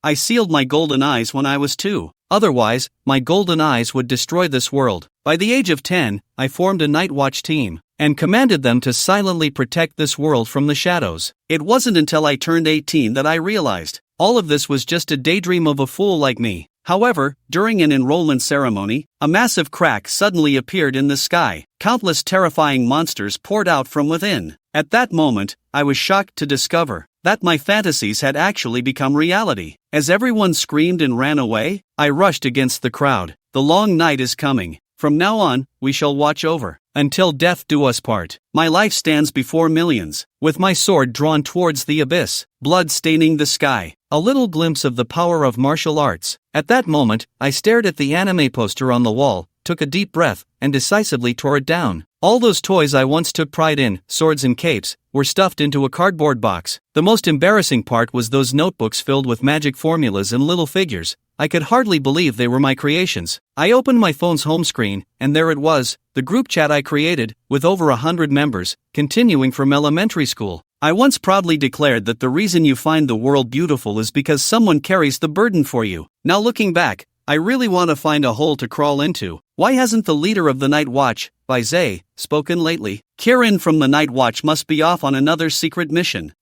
I sealed my golden eyes when I was 2. Otherwise, my golden eyes would destroy this world. By the age of 10, I formed a night watch team and commanded them to silently protect this world from the shadows. It wasn't until I turned 18 that I realized all of this was just a daydream of a fool like me. However, during an enrollment ceremony, a massive crack suddenly appeared in the sky. Countless terrifying monsters poured out from within. At that moment, I was shocked to discover that my fantasies had actually become reality. As everyone screamed and ran away, I rushed against the crowd. The long night is coming. From now on, we shall watch over until death do us part. My life stands before millions, with my sword drawn towards the abyss, blood staining the sky. A little glimpse of the power of martial arts. At that moment, I stared at the anime poster on the wall, took a deep breath, and decisively tore it down. All those toys I once took pride in, swords and capes, were stuffed into a cardboard box. The most embarrassing part was those notebooks filled with magic formulas and little figures. I could hardly believe they were my creations. I opened my phone's home screen, and there it was, the group chat I created, with over 100 members, continuing from elementary school. I once proudly declared that the reason you find the world beautiful is because someone carries the burden for you. Now looking back, I really want to find a hole to crawl into. Why hasn't the leader of the Night Watch, by Zay, spoken lately? Kirin from the Night Watch must be off on another secret mission.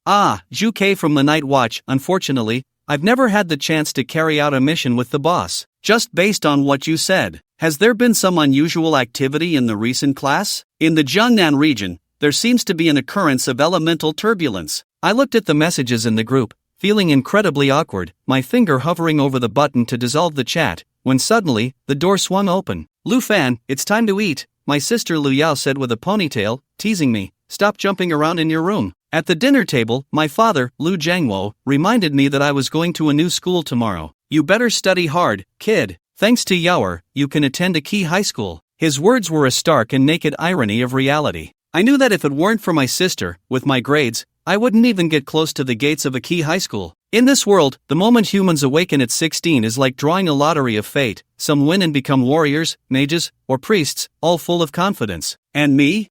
Juke from the Night Watch. Unfortunately, I've never had the chance to carry out a mission with the boss. Just based on what you said, has there been some unusual activity in the recent class? In the Jiangnan region, there seems to be an occurrence of elemental turbulence. I looked at the messages in the group, feeling incredibly awkward, my finger hovering over the button to dissolve the chat, when suddenly, the door swung open. "Lu Fan, it's time to eat," my sister Lu Yao said with a ponytail, teasing me. "Stop jumping around in your room." At the dinner table, my father, Lu Jiangwo, reminded me that I was going to a new school tomorrow. "You better study hard, kid. Thanks to Yaoer, you can attend a key high school." His words were a stark and naked irony of reality. I knew that if it weren't for my sister, with my grades, I wouldn't even get close to the gates of a key high school. In this world, the moment humans awaken at 16 is like drawing a lottery of fate. Some win and become warriors, mages, or priests, all full of confidence. And me?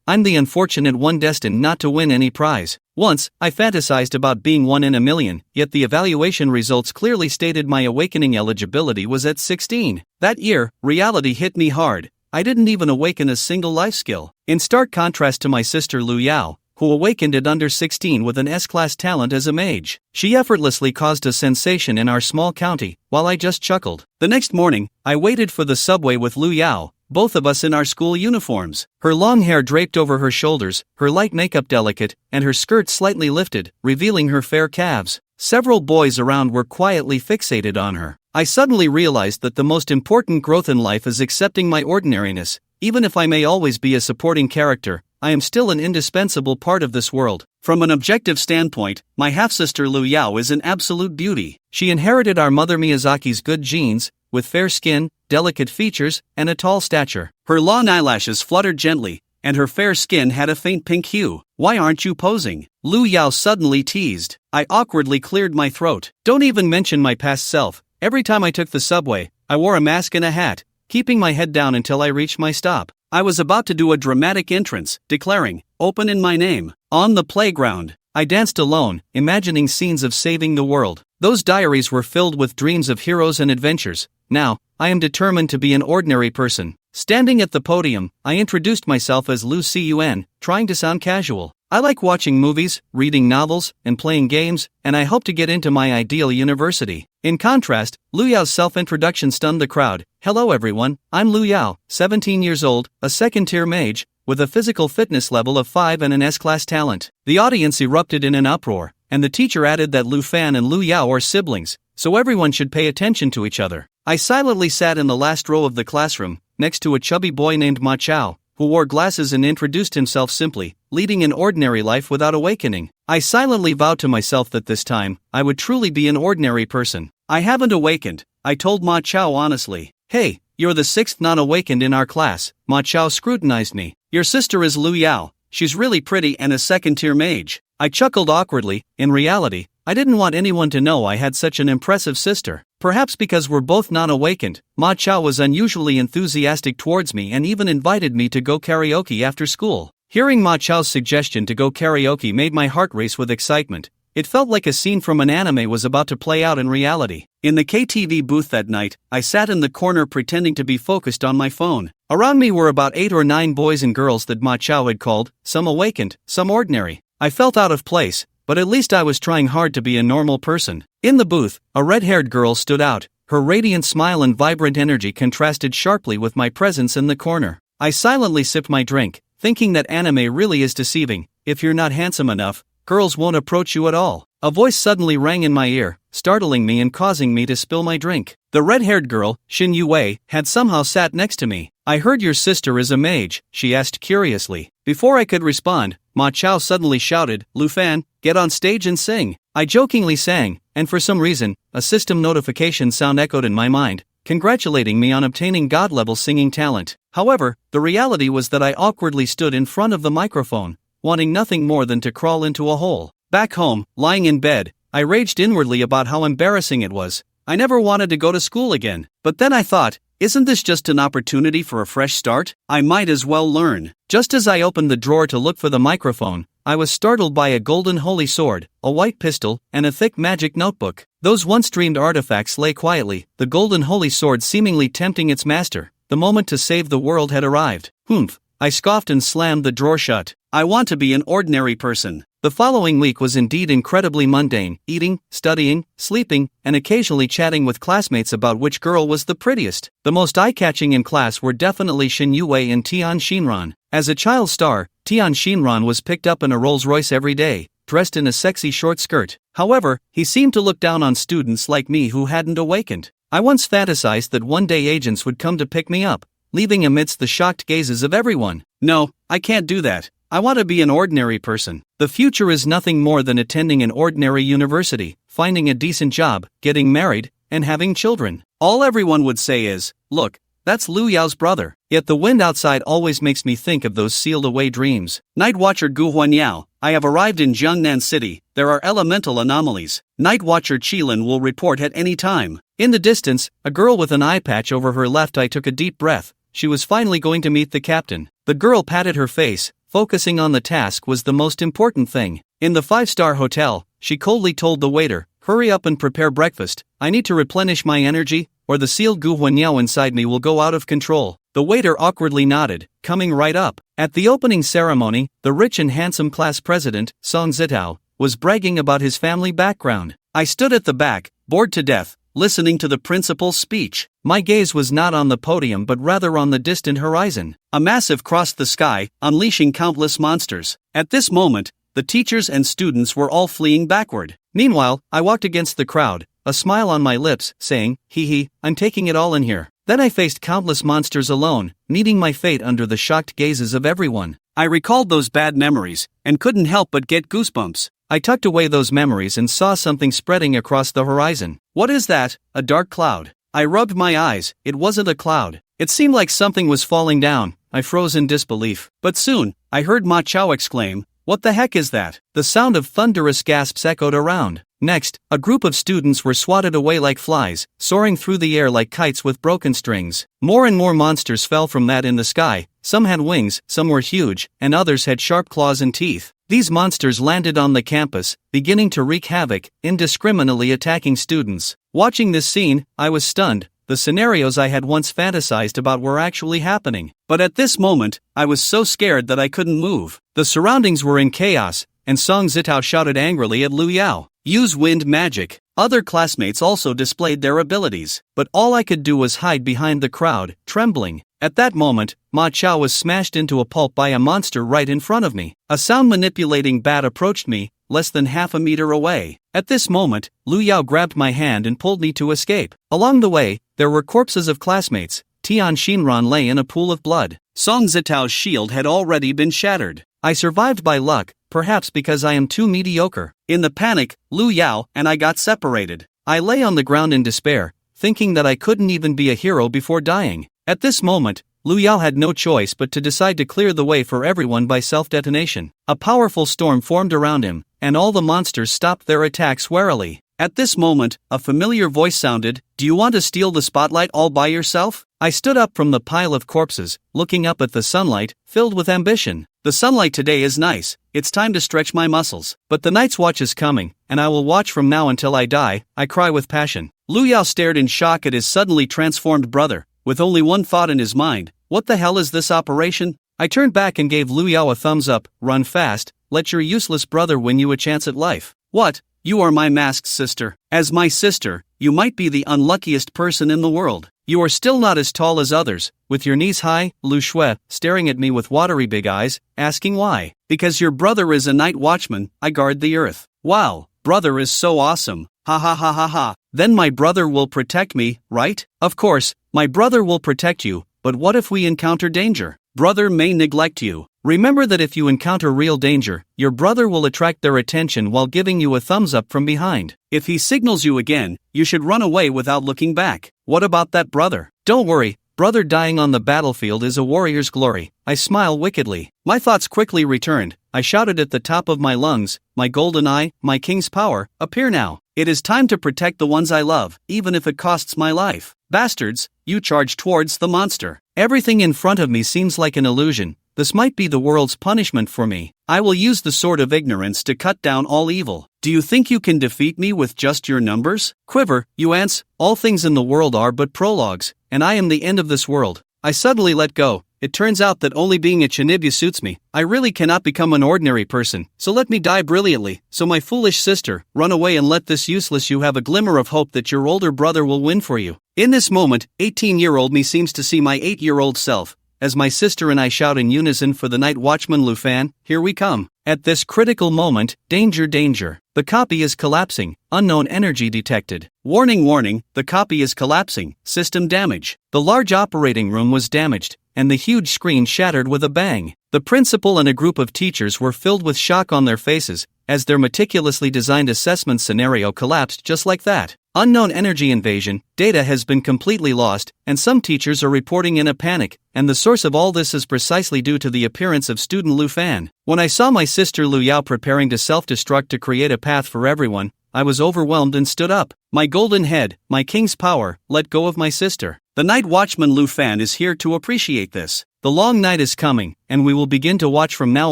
I'm the unfortunate one destined not to win any prize. Once, I fantasized about being one in a million, yet the evaluation results clearly stated my awakening eligibility was at 16. That year, reality hit me hard. I didn't even awaken a single life skill. In stark contrast to my sister Lu Yao, who awakened at under 16 with an S-class talent as a mage. She effortlessly caused a sensation in our small county, while I just chuckled. The next morning, I waited for the subway with Lu Yao, both of us in our school uniforms. Her long hair draped over her shoulders, her light makeup delicate, and her skirt slightly lifted, revealing her fair calves. Several boys around were quietly fixated on her. I suddenly realized that the most important growth in life is accepting my ordinariness. Even if I may always be a supporting character, I am still an indispensable part of this world. From an objective standpoint, my half-sister Lu Yao is an absolute beauty. She inherited our mother Miyazaki's good genes, with fair skin, delicate features, and a tall stature. Her long eyelashes fluttered gently, and her fair skin had a faint pink hue. "Why aren't you posing?" Lu Yao suddenly teased. I awkwardly cleared my throat. Don't even mention my past self. Every time I took the subway, I wore a mask and a hat, keeping my head down until I reached my stop. I was about to do a dramatic entrance, declaring, "Open in my name." On the playground, I danced alone, imagining scenes of saving the world. Those diaries were filled with dreams of heroes and adventures. Now, I am determined to be an ordinary person. Standing at the podium, I introduced myself as Lu Cun, trying to sound casual. I like watching movies, reading novels, and playing games, and I hope to get into my ideal university. In contrast, Lu Yao's self-introduction stunned the crowd. "Hello everyone, I'm Lu Yao, 17 years old, a second-tier mage, with a physical fitness level of 5 and an S-class talent." The audience erupted in an uproar, and the teacher added that Lu Fan and Lu Yao are siblings, so everyone should pay attention to each other. I silently sat in the last row of the classroom, next to a chubby boy named Ma Chao, who wore glasses and introduced himself simply, leading an ordinary life without awakening. I silently vowed to myself that this time, I would truly be an ordinary person. "I haven't awakened," I told Ma Chao honestly. "Hey, you're the 6th non-awakened in our class." Ma Chao scrutinized me. "Your sister is Lu Yao. She's really pretty and a second-tier mage." I chuckled awkwardly. In reality, I didn't want anyone to know I had such an impressive sister. Perhaps because we're both non-awakened, Ma Chao was unusually enthusiastic towards me and even invited me to go karaoke after school. Hearing Ma Chao's suggestion to go karaoke made my heart race with excitement. It felt like a scene from an anime was about to play out in reality. In the KTV booth that night, I sat in the corner pretending to be focused on my phone. Around me were about 8 or 9 boys and girls that Ma Chao had called, some awakened, some ordinary. I felt out of place, but at least I was trying hard to be a normal person. In the booth, a red-haired girl stood out. Her radiant smile and vibrant energy contrasted sharply with my presence in the corner. I silently sipped my drink, thinking that anime really is deceiving. If you're not handsome enough, girls won't approach you at all. A voice suddenly rang in my ear, startling me and causing me to spill my drink. The red-haired girl, Xin Yue, had somehow sat next to me. "I heard your sister is a mage," she asked curiously. Before I could respond, Ma Chao suddenly shouted, "Lu Fan, get on stage and sing." I jokingly sang, and for some reason, a system notification sound echoed in my mind, congratulating me on obtaining God-level singing talent. However, the reality was that I awkwardly stood in front of the microphone, wanting nothing more than to crawl into a hole. Back home, lying in bed, I raged inwardly about how embarrassing it was. I never wanted to go to school again. But then I thought, isn't this just an opportunity for a fresh start? I might as well learn. Just as I opened the drawer to look for the microphone, I was startled by a golden holy sword, a white pistol, and a thick magic notebook. Those once-dreamed artifacts lay quietly, the golden holy sword seemingly tempting its master. The moment to save the world had arrived. Humph! I scoffed and slammed the drawer shut. I want to be an ordinary person. The following week was indeed incredibly mundane, eating, studying, sleeping, and occasionally chatting with classmates about which girl was the prettiest. The most eye-catching in class were definitely Xin Yue and Tian Xinran. As a child star, Tian Xinran was picked up in a Rolls-Royce every day, dressed in a sexy short skirt. However, he seemed to look down on students like me who hadn't awakened. I once fantasized that one day agents would come to pick me up, leaving amidst the shocked gazes of everyone. No, I can't do that. I want to be an ordinary person. The future is nothing more than attending an ordinary university, finding a decent job, getting married, and having children. All everyone would say is, "Look, that's Lu Yao's brother." Yet the wind outside always makes me think of those sealed-away dreams. Night Watcher Gu Huanyao, I have arrived in Jiangnan City. There are elemental anomalies. Night Watcher Qilin will report at any time. In the distance, a girl with an eye patch over her left eye took a deep breath. She was finally going to meet the captain. The girl patted her face. Focusing on the task was the most important thing. In the 5-star hotel, she coldly told the waiter, "Hurry up and prepare breakfast. I need to replenish my energy, or the sealed Gu Huanyao inside me will go out of control." The waiter awkwardly nodded, coming right up. At the opening ceremony, the rich and handsome class president, Song Zitao, was bragging about his family background. I stood at the back, bored to death, listening to the principal's speech. My gaze was not on the podium but rather on the distant horizon. A massive crossed the sky, unleashing countless monsters. At this moment, the teachers and students were all fleeing backward. Meanwhile, I walked against the crowd, a smile on my lips, saying, "Hee hee, I'm taking it all in here." Then I faced countless monsters alone, meeting my fate under the shocked gazes of everyone. I recalled those bad memories, and couldn't help but get goosebumps. I tucked away those memories and saw something spreading across the horizon. What is that? A dark cloud. I rubbed my eyes. It wasn't a cloud. It seemed like something was falling down. I froze in disbelief. But soon, I heard Ma Chao exclaim, "What the heck is that?" The sound of thunderous gasps echoed around. Next, a group of students were swatted away like flies, soaring through the air like kites with broken strings. More and more monsters fell from that in the sky. Some had wings, some were huge, and others had sharp claws and teeth. These monsters landed on the campus, beginning to wreak havoc, indiscriminately attacking students. Watching this scene, I was stunned. The scenarios I had once fantasized about were actually happening. But at this moment, I was so scared that I couldn't move. The surroundings were in chaos, and Song Zitao shouted angrily at Lu Yao, "Use wind magic." Other classmates also displayed their abilities, but all I could do was hide behind the crowd, trembling. At that moment, Ma Chao was smashed into a pulp by a monster right in front of me. A sound-manipulating bat approached me, less than half a meter away. At this moment, Lu Yao grabbed my hand and pulled me to escape. Along the way, there were corpses of classmates. Tian Xinran lay in a pool of blood. Song Zitao's shield had already been shattered. I survived by luck, perhaps because I am too mediocre. In the panic, Lu Yao and I got separated. I lay on the ground in despair, thinking that I couldn't even be a hero before dying. At this moment, Lu Yao had no choice but to decide to clear the way for everyone by self-detonation. A powerful storm formed around him, and all the monsters stopped their attacks warily. At this moment, a familiar voice sounded, "Do you want to steal the spotlight all by yourself?" I stood up from the pile of corpses, looking up at the sunlight, filled with ambition. "The sunlight today is nice, it's time to stretch my muscles. But the night's watch is coming, and I will watch from now until I die, I cry with passion. Lu Yao stared in shock at his suddenly transformed brother, with only one thought in his mind: what the hell is this operation? I turned back and gave Lu Yao a thumbs up. Run fast, let your useless brother win you a chance at life. What? You are my masked sister. As my sister, you might be the unluckiest person in the world. You are still not as tall as others, with your knees high. Lu Shui, staring at me with watery big eyes, asking why. Because your brother is a night watchman, I guard the earth. Wow, brother is so awesome. Ha ha ha ha ha. Then my brother will protect me, right? Of course, my brother will protect you, but what if we encounter danger? Brother may neglect you. Remember that if you encounter real danger, your brother will attract their attention while giving you a thumbs up from behind. If he signals you again, you should run away without looking back. What about that brother? Don't worry, brother dying on the battlefield is a warrior's glory. I smile wickedly. My thoughts quickly returned. I shouted at the top of my lungs, my golden eye, my king's power, appear now. It is time to protect the ones I love, even if it costs my life. Bastards, you charge towards the monster. Everything in front of me seems like an illusion. This might be the world's punishment for me. I will use the sword of ignorance to cut down all evil. Do you think you can defeat me with just your numbers? Quiver, you ants, all things in the world are but prologues, and I am the end of this world. I suddenly let go. It turns out that only being a Chinibya suits me. I really cannot become an ordinary person, so let me die brilliantly. So my foolish sister, run away and let this useless you have a glimmer of hope that your older brother will win for you. In this moment, 18-year-old me seems to see my 8-year-old self, as my sister and I shout in unison for the night watchman Lu Fan, here we come. At this critical moment, danger danger. The copy is collapsing, unknown energy detected. Warning warning, the copy is collapsing, system damage. The large operating room was damaged, and the huge screen shattered with a bang. The principal and a group of teachers were filled with shock on their faces, as their meticulously designed assessment scenario collapsed just like that. Unknown energy invasion, data has been completely lost, and some teachers are reporting in a panic, and the source of all this is precisely due to the appearance of student Lu Fan. When I saw my sister Lu Yao preparing to self-destruct to create a path for everyone, I was overwhelmed and stood up. My golden head, my king's power, let go of my sister. The night watchman Lu Fan is here to appreciate this. The long night is coming, and we will begin to watch from now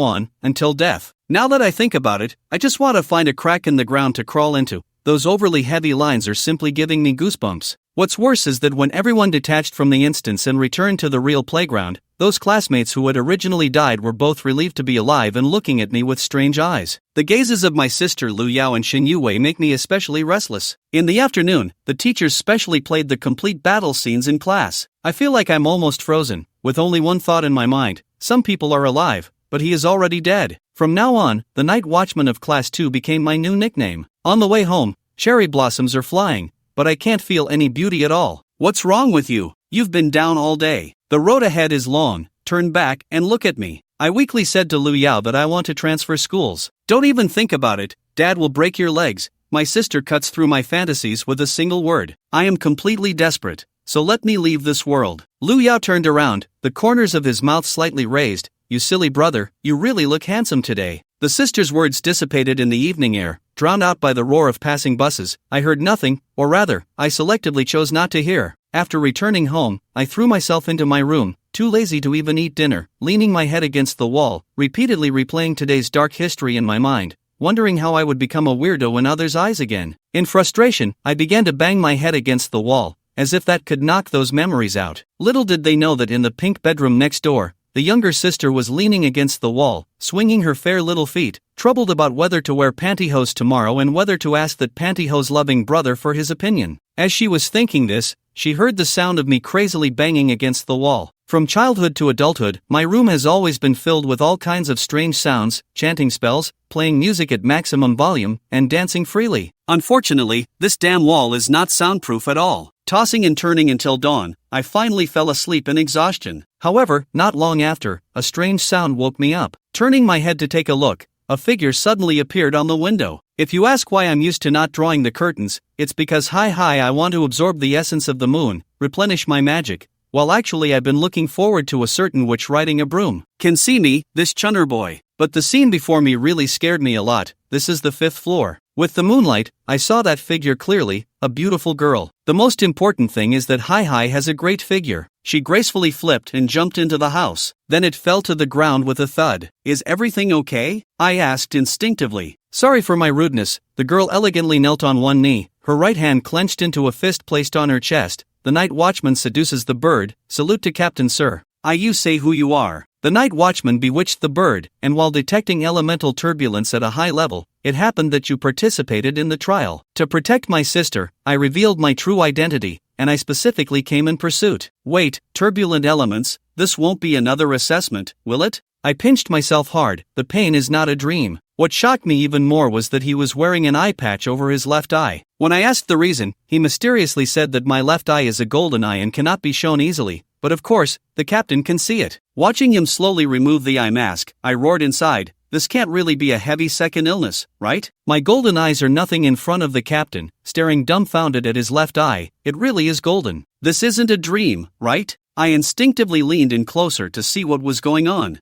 on, until death. Now that I think about it, I just want to find a crack in the ground to crawl into. Those overly heavy lines are simply giving me goosebumps. What's worse is that when everyone detached from the instance and returned to the real playground, those classmates who had originally died were both relieved to be alive and looking at me with strange eyes. The gazes of my sister Lu Yao and Xin Yuwei make me especially restless. In the afternoon, the teachers specially played the complete battle scenes in class. I feel like I'm almost frozen, with only one thought in my mind: some people are alive, but he is already dead. From now on, the night watchman of class 2 became my new nickname. On the way home, cherry blossoms are flying, but I can't feel any beauty at all. What's wrong with you? You've been down all day. The road ahead is long. Turn back and look at me. I weakly said to Lu Yao that I want to transfer schools. Don't even think about it. Dad will break your legs. My sister cuts through my fantasies with a single word. I am completely desperate, so let me leave this world. Lu Yao turned around, the corners of his mouth slightly raised. You silly brother, you really look handsome today. The sister's words dissipated in the evening air, drowned out by the roar of passing buses. I heard nothing, or rather, I selectively chose not to hear. After returning home, I threw myself into my room, too lazy to even eat dinner, leaning my head against the wall, repeatedly replaying today's dark history in my mind, wondering how I would become a weirdo in others' eyes again. In frustration, I began to bang my head against the wall, as if that could knock those memories out. Little did they know that in the pink bedroom next door, the younger sister was leaning against the wall, swinging her fair little feet, troubled about whether to wear pantyhose tomorrow and whether to ask that pantyhose-loving brother for his opinion. As she was thinking this, she heard the sound of me crazily banging against the wall. From childhood to adulthood, my room has always been filled with all kinds of strange sounds, chanting spells, playing music at maximum volume, and dancing freely. Unfortunately, this damn wall is not soundproof at all. Tossing and turning until dawn, I finally fell asleep in exhaustion. However, not long after, a strange sound woke me up. Turning my head to take a look, a figure suddenly appeared on the window. If you ask why I'm used to not drawing the curtains, it's because I want to absorb the essence of the moon, replenish my magic, while actually I've been looking forward to a certain witch riding a broom. Can see me, this chunner boy. But the scene before me really scared me a lot. This is the 5th floor. With the moonlight, I saw that figure clearly, a beautiful girl. The most important thing is that Hai has a great figure. she gracefully flipped and jumped into the house. Then it fell to the ground with a thud. "Is everything okay?" I asked instinctively. Sorry for my rudeness. The girl elegantly knelt on one knee, her right hand clenched into a fist placed on her chest. The night watchman seduces the bird. Salute to Captain, sir. You say who you are. The night watchman bewitched the bird, and while detecting elemental turbulence at a high level, it happened that you participated in the trial. To protect my sister, I revealed my true identity, and I specifically came in pursuit. Wait, turbulent elements, this won't be another assessment, will it? I pinched myself hard. The pain is not a dream. What shocked me even more was that he was wearing an eye patch over his left eye. When I asked the reason, he mysteriously said that my left eye is a golden eye and cannot be shown easily, but of course, the captain can see it. Watching him slowly remove the eye mask, I roared inside, this can't really be a heavy second illness, right? My golden eyes are nothing in front of the captain, staring dumbfounded at his left eye. It really is golden. This isn't a dream, right? I instinctively leaned in closer to see what was going on.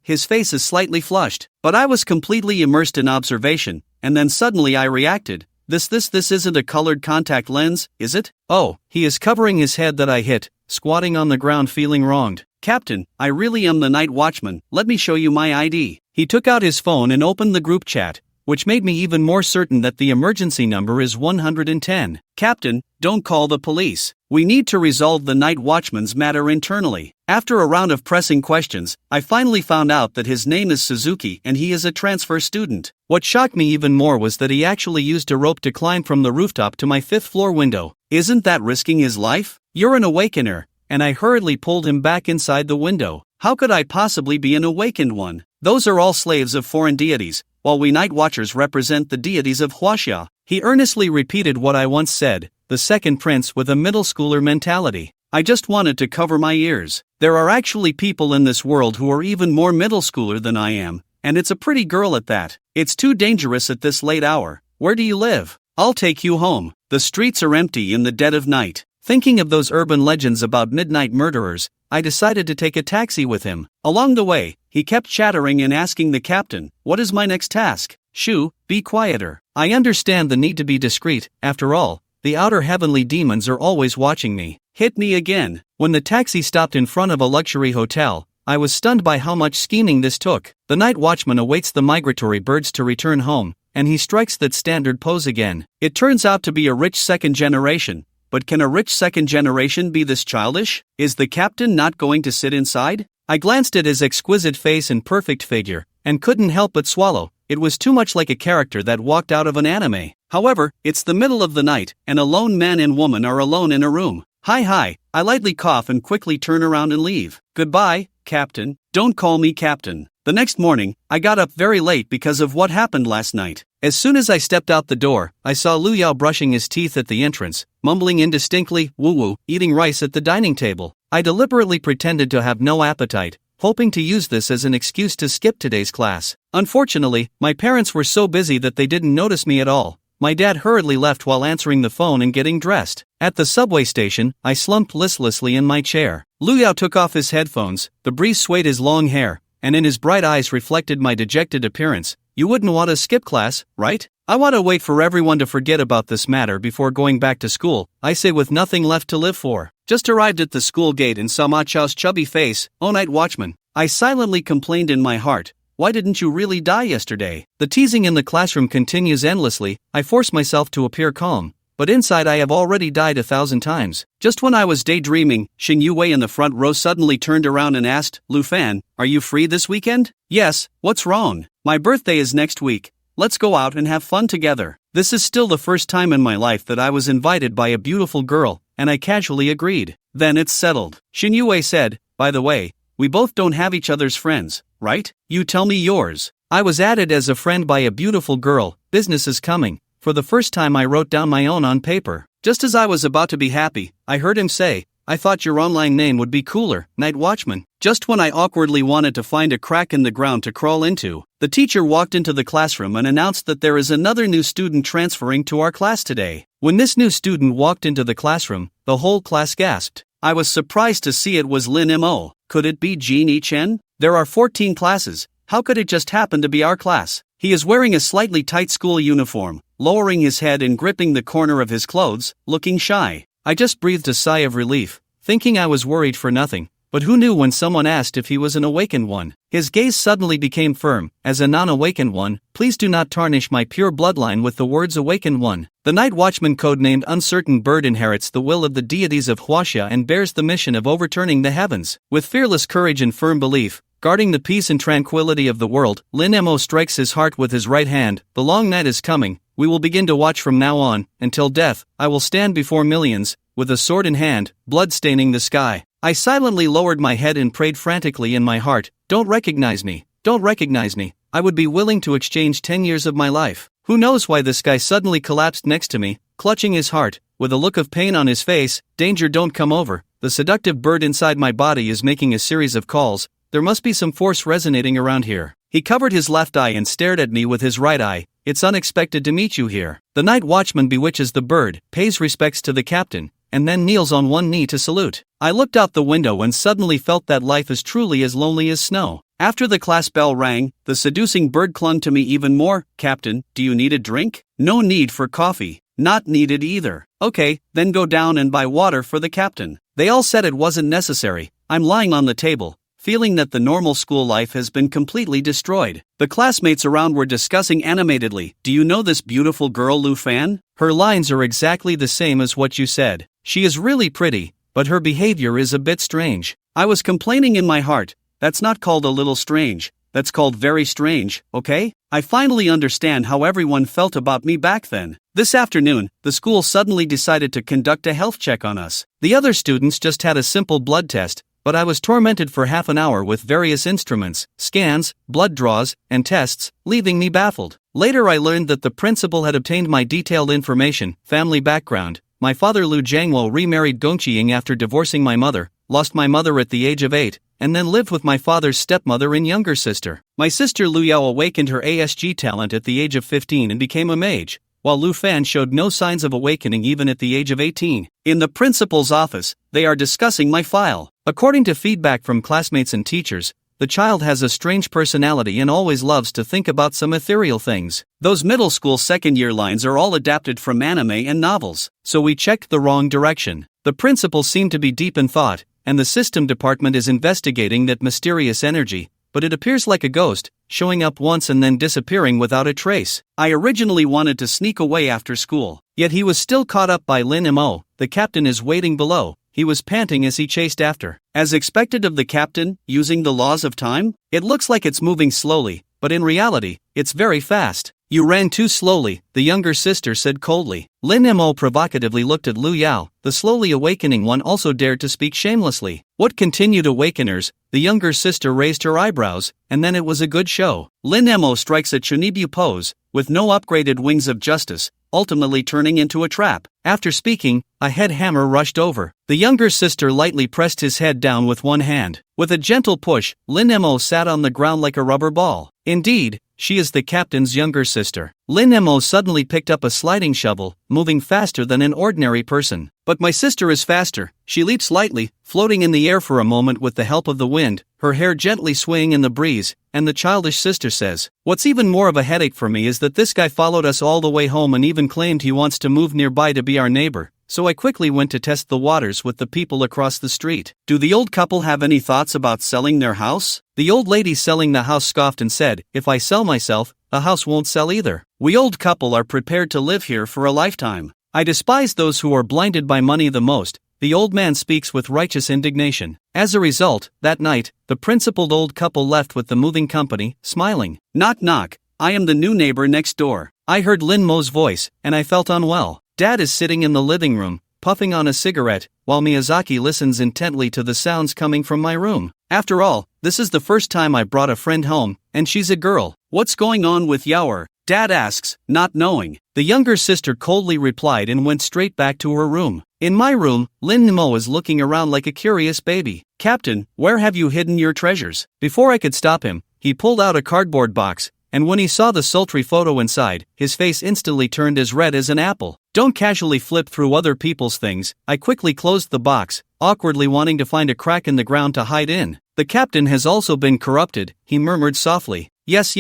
His face is slightly flushed, but I was completely immersed in observation, and then suddenly I reacted. This isn't a colored contact lens, is it? Oh, he is covering his head that I hit, squatting on the ground feeling wronged. Captain, I really am the night watchman, let me show you my ID. He took out his phone and opened the group chat, which made me even more certain that the emergency number is 110. Captain, don't call the police. We need to resolve the night watchman's matter internally. After a round of pressing questions, I finally found out that his name is Suzuki and he is a transfer student. What shocked me even more was that he actually used a rope to climb from the rooftop to my 5th floor window. Isn't that risking his life? You're an awakener. And I hurriedly pulled him back inside the window. How could I possibly be an awakened one? Those are all slaves of foreign deities, while we night watchers represent the deities of Huaxia. He earnestly repeated what I once said, the second prince with a middle schooler mentality. I just wanted to cover my ears. There are actually people in this world who are even more middle schooler than I am, and it's a pretty girl at that. It's too dangerous at this late hour. Where do you live? I'll take you home. The streets are empty in the dead of night. Thinking of those urban legends about midnight murderers, I decided to take a taxi with him. Along the way, he kept chattering and asking the captain, "What is my next task?" "Shoo, be quieter. I understand the need to be discreet, after all, the outer heavenly demons are always watching me." Hit me again. When the taxi stopped in front of a luxury hotel, I was stunned by how much scheming this took. The night watchman awaits the migratory birds to return home, and he strikes that standard pose again. It turns out to be a rich second generation. But can a rich second generation be this childish? Is the captain not going to sit inside? I glanced at his exquisite face and perfect figure, and couldn't help but swallow. It was too much like a character that walked out of an anime. However, it's the middle of the night, and a lone man and woman are alone in a room. Hi, I lightly cough and quickly turn around and leave. Goodbye, Captain. Don't call me Captain. The next morning, I got up very late because of what happened last night. As soon as I stepped out the door, I saw Lu Yao brushing his teeth at the entrance, mumbling indistinctly, woo-woo, eating rice at the dining table. I deliberately pretended to have no appetite, hoping to use this as an excuse to skip today's class. Unfortunately, my parents were so busy that they didn't notice me at all. My dad hurriedly left while answering the phone and getting dressed. At the subway station, I slumped listlessly in my chair. Lu Yao took off his headphones, the breeze swayed his long hair, and in his bright eyes reflected my dejected appearance. You wouldn't want to skip class, right? I want to wait for everyone to forget about this matter before going back to school, I say with nothing left to live for. Just arrived at the school gate and saw Ma Chao's chubby face. "Oh, night watchman." I silently complained in my heart. Why didn't you really die yesterday? The teasing in the classroom continues endlessly. I force myself to appear calm, but inside I have already died 1,000 times. Just when I was daydreaming, Xing Yue in the front row suddenly turned around and asked, "Lu Fan, are you free this weekend?" "Yes, what's wrong? My birthday is next week. Let's go out and have fun together." This is still the first time in my life that I was invited by a beautiful girl, and I casually agreed. "Then it's settled." Xing Yue said, "By the way, we both don't have each other's friends, right? You tell me yours." I was added as a friend by a beautiful girl. Business is coming. For the first time I wrote down my own on paper. Just as I was about to be happy, I heard him say, "I thought your online name would be cooler, Night Watchman." Just when I awkwardly wanted to find a crack in the ground to crawl into, the teacher walked into the classroom and announced that there is another new student transferring to our class today. When this new student walked into the classroom, the whole class gasped. I was surprised to see it was Lin Mo. Could it be Jean Chen? There are 14 classes. How could it just happen to be our class? He is wearing a slightly tight school uniform, lowering his head and gripping the corner of his clothes, looking shy. I just breathed a sigh of relief, thinking I was worried for nothing. But who knew when someone asked if he was an awakened one? His gaze suddenly became firm. As a non-awakened one, please do not tarnish my pure bloodline with the words awakened one. The night watchman, codenamed Uncertain Bird, inherits the will of the deities of Huaxia and bears the mission of overturning the heavens. With fearless courage and firm belief, guarding the peace and tranquility of the world, Lin Mo strikes his heart with his right hand. The long night is coming. We will begin to watch from now on, until death. I will stand before millions, with a sword in hand, blood staining the sky. I silently lowered my head and prayed frantically in my heart, don't recognize me, don't recognize me. I would be willing to exchange 10 years of my life. Who knows why this guy suddenly collapsed next to me, clutching his heart, with a look of pain on his face. Danger, don't come over. The seductive bird inside my body is making a series of calls. There must be some force resonating around here. He covered his left eye and stared at me with his right eye. It's unexpected to meet you here. The night watchman bewitches the bird, pays respects to the captain, and then kneels on one knee to salute. I looked out the window and suddenly felt that life is truly as lonely as snow. After the class bell rang, the seducing bird clung to me even more. Captain, do you need a drink? No need for coffee. Not needed either. Okay, then go down and buy water for the captain. They all said it wasn't necessary. I'm lying on the table, feeling that the normal school life has been completely destroyed. The classmates around were discussing animatedly, do you know this beautiful girl Lu Fan? Her lines are exactly the same as what you said. She is really pretty, but her behavior is a bit strange. I was complaining in my heart, that's not called a little strange, that's called very strange, okay? I finally understand how everyone felt about me back then. This afternoon, the school suddenly decided to conduct a health check on us. The other students just had a simple blood test, but I was tormented for half an hour with various instruments, scans, blood draws, and tests, leaving me baffled. Later I learned that the principal had obtained my detailed information, family background. My father Lu Jiangwo remarried Gong Qiying after divorcing my mother, lost my mother at the age of 8, and then lived with my father's stepmother and younger sister. My sister Lu Yao awakened her ASG talent at the age of 15 and became a mage, while Lu Fan showed no signs of awakening even at the age of 18. In the principal's office, they are discussing my file. According to feedback from classmates and teachers, the child has a strange personality and always loves to think about some ethereal things. Those middle school second-year lines are all adapted from anime and novels, so we checked the wrong direction. The principal seemed to be deep in thought, and the system department is investigating that mysterious energy, but it appears like a ghost, showing up once and then disappearing without a trace. I originally wanted to sneak away after school, yet he was still caught up by Lin Mo. The captain is waiting below. He was panting as he chased after. As expected of the captain, using the laws of time, it looks like it's moving slowly, but in reality, it's very fast. You ran too slowly, the younger sister said coldly. Lin Mo provocatively looked at Lu Yao. The slowly awakening one also dared to speak shamelessly. What continued awakeners? The younger sister raised her eyebrows, and then it was a good show. Lin Mo strikes a Chunibu pose, with no upgraded wings of justice, ultimately turning into a trap. After speaking, a head hammer rushed over. The younger sister lightly pressed his head down with one hand. With a gentle push, Lin Mo sat on the ground like a rubber ball. Indeed, she is the captain's younger sister. Lin Mo suddenly picked up a sliding shovel, moving faster than an ordinary person. But my sister is faster. She leaps lightly, floating in the air for a moment with the help of the wind, her hair gently swaying in the breeze, and the childish sister says, "What's even more of a headache for me is that this guy followed us all the way home and even claimed he wants to move nearby to be our neighbor." So I quickly went to test the waters with the people across the street. Do the old couple have any thoughts about selling their house? The old lady selling the house scoffed and said, "If I sell myself, the house won't sell either. We old couple are prepared to live here for a lifetime. I despise those who are blinded by money the most." The old man speaks with righteous indignation. As a result, that night, the principled old couple left with the moving company, smiling. Knock knock, I am the new neighbor next door. I heard Lin Mo's voice, and I felt unwell. Dad is sitting in the living room, puffing on a cigarette, while Miyazaki listens intently to the sounds coming from my room. After all, this is the first time I brought a friend home, and she's a girl. What's going on with Yaoer? Dad asks, not knowing. The younger sister coldly replied and went straight back to her room. In my room, Lin Mo is looking around like a curious baby. "Captain, where have you hidden your treasures?" Before I could stop him, he pulled out a cardboard box, and when he saw the sultry photo inside, his face instantly turned as red as an apple. Don't casually flip through other people's things. I quickly closed the box, awkwardly wanting to find a crack in the ground to hide in. "The captain has also been corrupted," he murmured softly. Yes,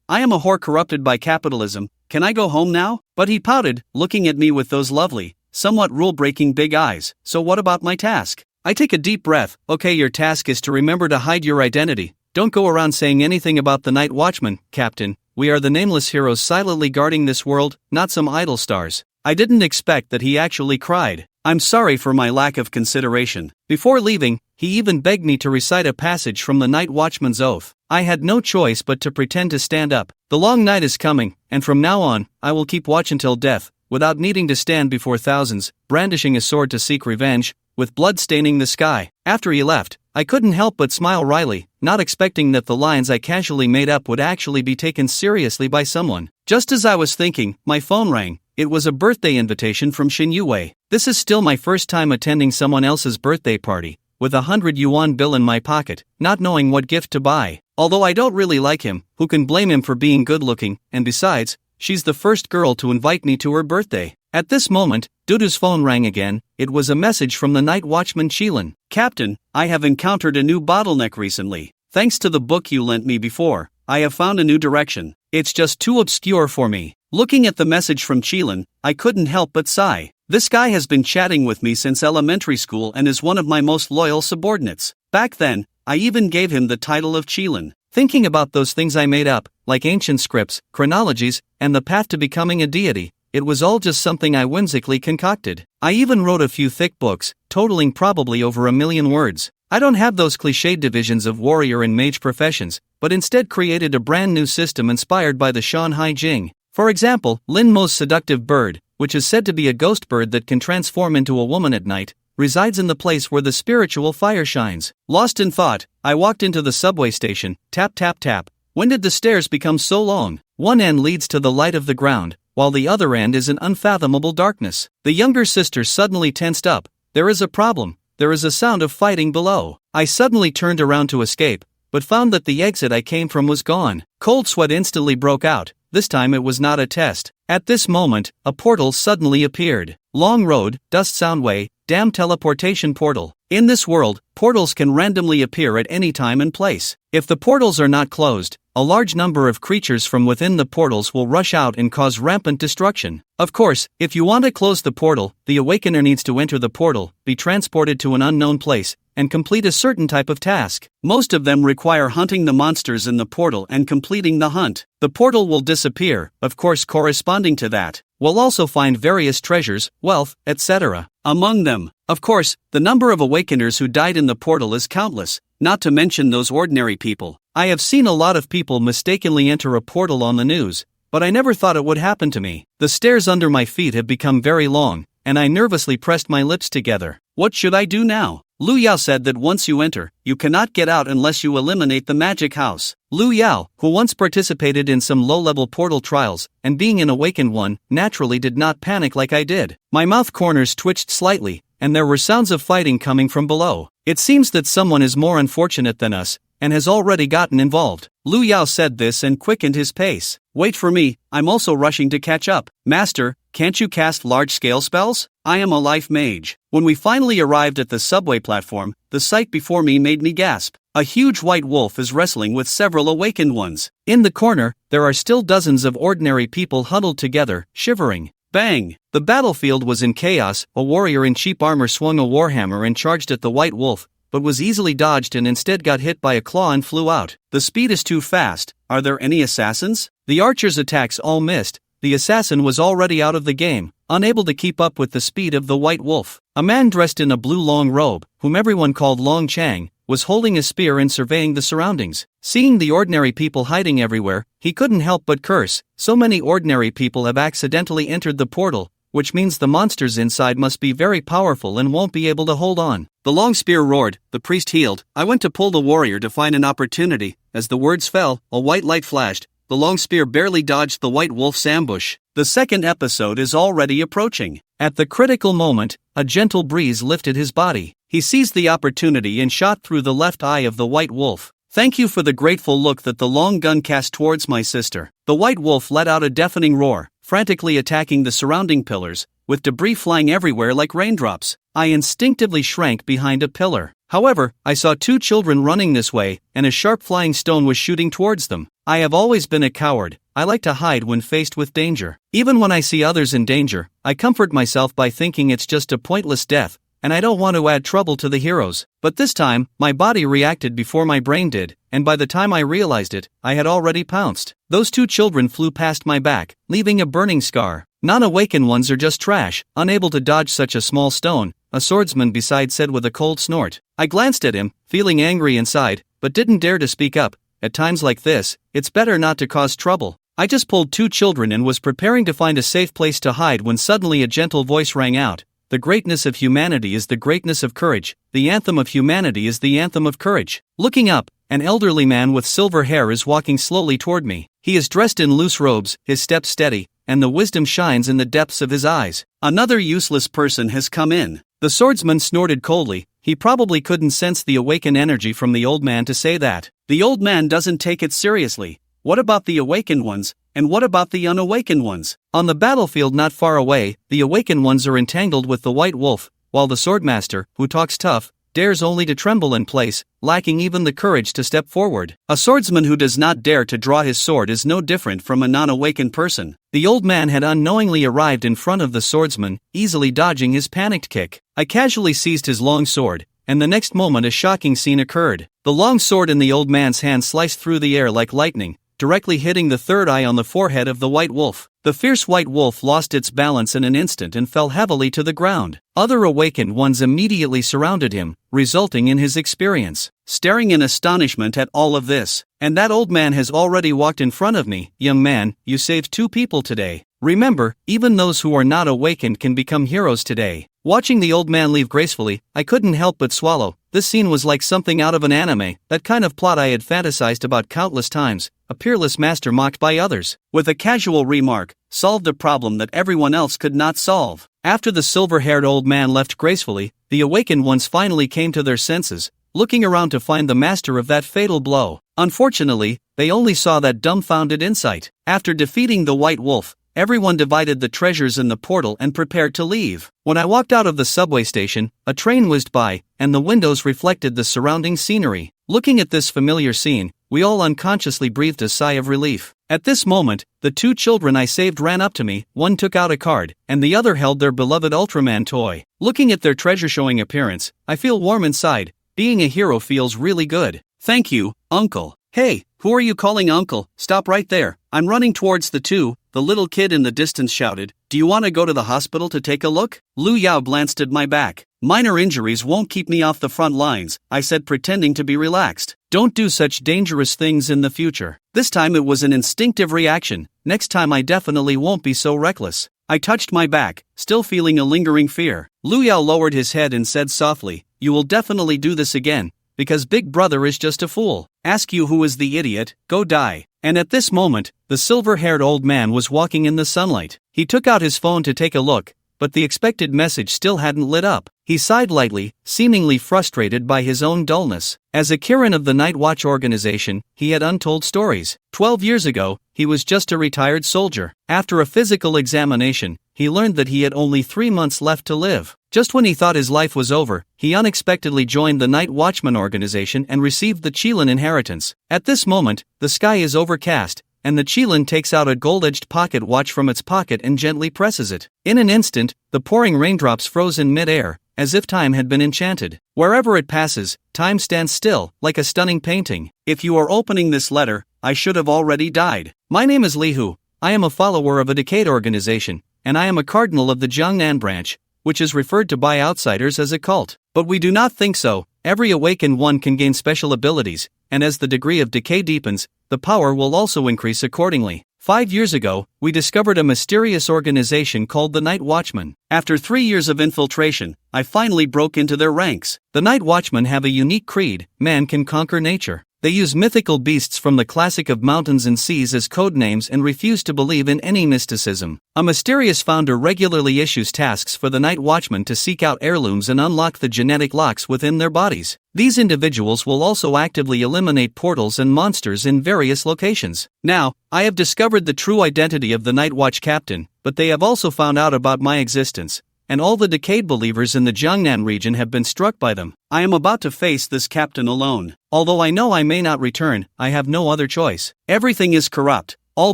I am a whore corrupted by capitalism. Can I go home now?" But he pouted, looking at me with those lovely, somewhat rule-breaking big eyes. "So what about my task?" I take a deep breath. Okay, your task is to remember to hide your identity. Don't go around saying anything about the Night Watchman, Captain. We are the nameless heroes silently guarding this world, not some idol stars. I didn't expect that he actually cried. I'm sorry for my lack of consideration. Before leaving, he even begged me to recite a passage from the Night Watchman's oath. I had no choice but to pretend to stand up. The long night is coming, and from now on, I will keep watch until death, without needing to stand before thousands, brandishing a sword to seek revenge, with blood staining the sky. After he left, I couldn't help but smile wryly, not expecting that the lines I casually made up would actually be taken seriously by someone. Just as I was thinking, my phone rang. It was a birthday invitation from Shin Yue. This is still my first time attending someone else's birthday party, with a 100 yuan bill in my pocket, not knowing what gift to buy. Although I don't really like him, who can blame him for being good looking, and besides, she's the first girl to invite me to her birthday. At this moment, Dudu's phone rang again. It was a message from the Night Watchman Qilin. Captain, I have encountered a new bottleneck recently. Thanks to the book you lent me before, I have found a new direction. It's just too obscure for me. Looking at the message from Qilin, I couldn't help but sigh. This guy has been chatting with me since elementary school and is one of my most loyal subordinates. Back then, I even gave him the title of Qilin. Thinking about those things I made up, like ancient scripts, chronologies, and the path to becoming a deity, it was all just something I whimsically concocted. I even wrote a few thick books, totaling probably over 1,000,000 words. I don't have those cliched divisions of warrior and mage professions, but instead created a brand new system inspired by the Shanhai Jing. For example, Lin Mo's seductive bird, which is said to be a ghost bird that can transform into a woman at night, resides in the place where the spiritual fire shines. Lost in thought, I walked into the subway station. Tap tap tap. When did the stairs become so long? One end leads to the light of the ground, while the other end is an unfathomable darkness. The younger sister suddenly tensed up. There is a problem. There is a sound of fighting below. I suddenly turned around to escape, but found that the exit I came from was gone. Cold sweat instantly broke out. This time it was not a test. At this moment, a portal suddenly appeared. Long road, dust soundway, damn teleportation portal. In this world, portals can randomly appear at any time and place. If the portals are not closed, a large number of creatures from within the portals will rush out and cause rampant destruction. Of course, if you want to close the portal, the awakener needs to enter the portal, be transported to an unknown place, and complete a certain type of task. Most of them require hunting the monsters in the portal and completing the hunt. The portal will disappear, of course corresponding to that. We'll also find various treasures, wealth, etc. Among them, of course, the number of awakeners who died in the portal is countless, not to mention those ordinary people. I have seen a lot of people mistakenly enter a portal on the news, but I never thought it would happen to me. The stairs under my feet have become very long, and I nervously pressed my lips together. What should I do now? Lu Yao said that once you enter, you cannot get out unless you eliminate the magic house. Lu Yao, who once participated in some low-level portal trials, and being an awakened one, naturally did not panic like I did. My mouth corners twitched slightly, and there were sounds of fighting coming from below. It seems that someone is more unfortunate than us, and has already gotten involved. Lu Yao said this and quickened his pace. Wait for me, I'm also rushing to catch up. Master, can't you cast large-scale spells? I am a life mage. When we finally arrived at the subway platform, the sight before me made me gasp. A huge white wolf is wrestling with several awakened ones. In the corner, there are still dozens of ordinary people huddled together, shivering. Bang! The battlefield was in chaos. A warrior in cheap armor swung a warhammer and charged at the white wolf, but was easily dodged and instead got hit by a claw and flew out. The speed is too fast. Are there any assassins? The archer's attacks all missed. The assassin was already out of the game, unable to keep up with the speed of the white wolf. A man dressed in a blue long robe, whom everyone called Long Chang, was holding a spear and surveying the surroundings. Seeing the ordinary people hiding everywhere, he couldn't help but curse. So many ordinary people have accidentally entered the portal, which means the monsters inside must be very powerful and won't be able to hold on. The long spear roared, the priest healed. I went to pull the warrior to find an opportunity. As the words fell, a white light flashed. The long spear barely dodged the white wolf's ambush. The second episode is already approaching. At the critical moment, a gentle breeze lifted his body. He seized the opportunity and shot through the left eye of the white wolf. Thank you for the grateful look that the long gun cast towards my sister. The white wolf let out a deafening roar, frantically attacking the surrounding pillars, with debris flying everywhere like raindrops. I instinctively shrank behind a pillar. However, I saw two children running this way, and a sharp flying stone was shooting towards them. I have always been a coward. I like to hide when faced with danger. Even when I see others in danger, I comfort myself by thinking it's just a pointless death, and I don't want to add trouble to the heroes. But this time, my body reacted before my brain did, and by the time I realized it, I had already pounced. Those 2 children flew past my back, leaving a burning scar. Non-awakened ones are just trash, unable to dodge such a small stone, a swordsman beside said with a cold snort. I glanced at him, feeling angry inside, but didn't dare to speak up. At times like this, it's better not to cause trouble. I just pulled 2 children and was preparing to find a safe place to hide when suddenly a gentle voice rang out. The greatness of humanity is the greatness of courage. The anthem of humanity is the anthem of courage. Looking up, an elderly man with silver hair is walking slowly toward me. He is dressed in loose robes, his steps steady, and the wisdom shines in the depths of his eyes. Another useless person has come in. The swordsman snorted coldly. He probably couldn't sense the awakened energy from the old man to say that. The old man doesn't take it seriously. What about the awakened ones, and what about the unawakened ones? On the battlefield not far away, the awakened ones are entangled with the white wolf, while the swordmaster, who talks tough, dares only to tremble in place, lacking even the courage to step forward. A swordsman who does not dare to draw his sword is no different from a non-awakened person. The old man had unknowingly arrived in front of the swordsman, easily dodging his panicked kick. I casually seized his long sword, and the next moment a shocking scene occurred. The long sword in the old man's hand sliced through the air like lightning, directly hitting the third eye on the forehead of the white wolf. The fierce white wolf lost its balance in an instant and fell heavily to the ground. Other awakened ones immediately surrounded him, resulting in his experience, staring in astonishment at all of this. And that old man has already walked in front of me. Young man, you saved 2 people today. Remember, even those who are not awakened can become heroes today. Watching the old man leave gracefully, I couldn't help but swallow. This scene was like something out of an anime, that kind of plot I had fantasized about countless times. A peerless master mocked by others, with a casual remark, solved a problem that everyone else could not solve. After the silver-haired old man left gracefully, the awakened ones finally came to their senses, looking around to find the master of that fatal blow. Unfortunately, they only saw that dumbfounded insight. After defeating the white wolf, everyone divided the treasures in the portal and prepared to leave. When I walked out of the subway station, a train whizzed by, and the windows reflected the surrounding scenery. Looking at this familiar scene, we all unconsciously breathed a sigh of relief. At this moment, the 2 children I saved ran up to me. One took out a card, and the other held their beloved Ultraman toy. Looking at their treasure-showing appearance, I feel warm inside. Being a hero feels really good. Thank you, Uncle. Hey, who are you calling Uncle? Stop right there. I'm running towards the 2. The little kid in the distance shouted. Do you want to go to the hospital to take a look? Lu Yao glanced at my back. Minor injuries won't keep me off the front lines, I said, pretending to be relaxed. Don't do such dangerous things in the future. This time it was an instinctive reaction. Next time I definitely won't be so reckless. I touched my back, still feeling a lingering fear. Lu Yao lowered his head and said softly, you will definitely do this again, because Big Brother is just a fool. Ask you who is the idiot, go die. And at this moment, the silver-haired old man was walking in the sunlight. He took out his phone to take a look, but the expected message still hadn't lit up. He sighed lightly, seemingly frustrated by his own dullness. As a Kirin of the Night Watch organization, he had untold stories. 12 years ago, he was just a retired soldier. After a physical examination, he learned that he had only 3 months left to live. Just when he thought his life was over, he unexpectedly joined the Night Watchman organization and received the Qilin inheritance. At this moment, the sky is overcast, and the Qilin takes out a gold-edged pocket watch from its pocket and gently presses it. In an instant, the pouring raindrops froze in mid-air, as if time had been enchanted. Wherever it passes, time stands still, like a stunning painting. If you are opening this letter, I should have already died. My name is Li Hu. I am a follower of a decade organization, and I am a cardinal of the Jiangnan branch, which is referred to by outsiders as a cult. But we do not think so. Every awakened one can gain special abilities, and as the degree of decay deepens, the power will also increase accordingly. 5 years ago, we discovered a mysterious organization called the Night Watchmen. After 3 years of infiltration, I finally broke into their ranks. The Night Watchmen have a unique creed: man can conquer nature. They use mythical beasts from the classic of mountains and seas as code names and refuse to believe in any mysticism. A mysterious founder regularly issues tasks for the Night Watchmen to seek out heirlooms and unlock the genetic locks within their bodies. These individuals will also actively eliminate portals and monsters in various locations. Now, I have discovered the true identity of the Night Watch captain, but they have also found out about my existence, and all the decayed believers in the Jiangnan region have been struck by them. I am about to face this captain alone. Although I know I may not return, I have no other choice. Everything is corrupt. all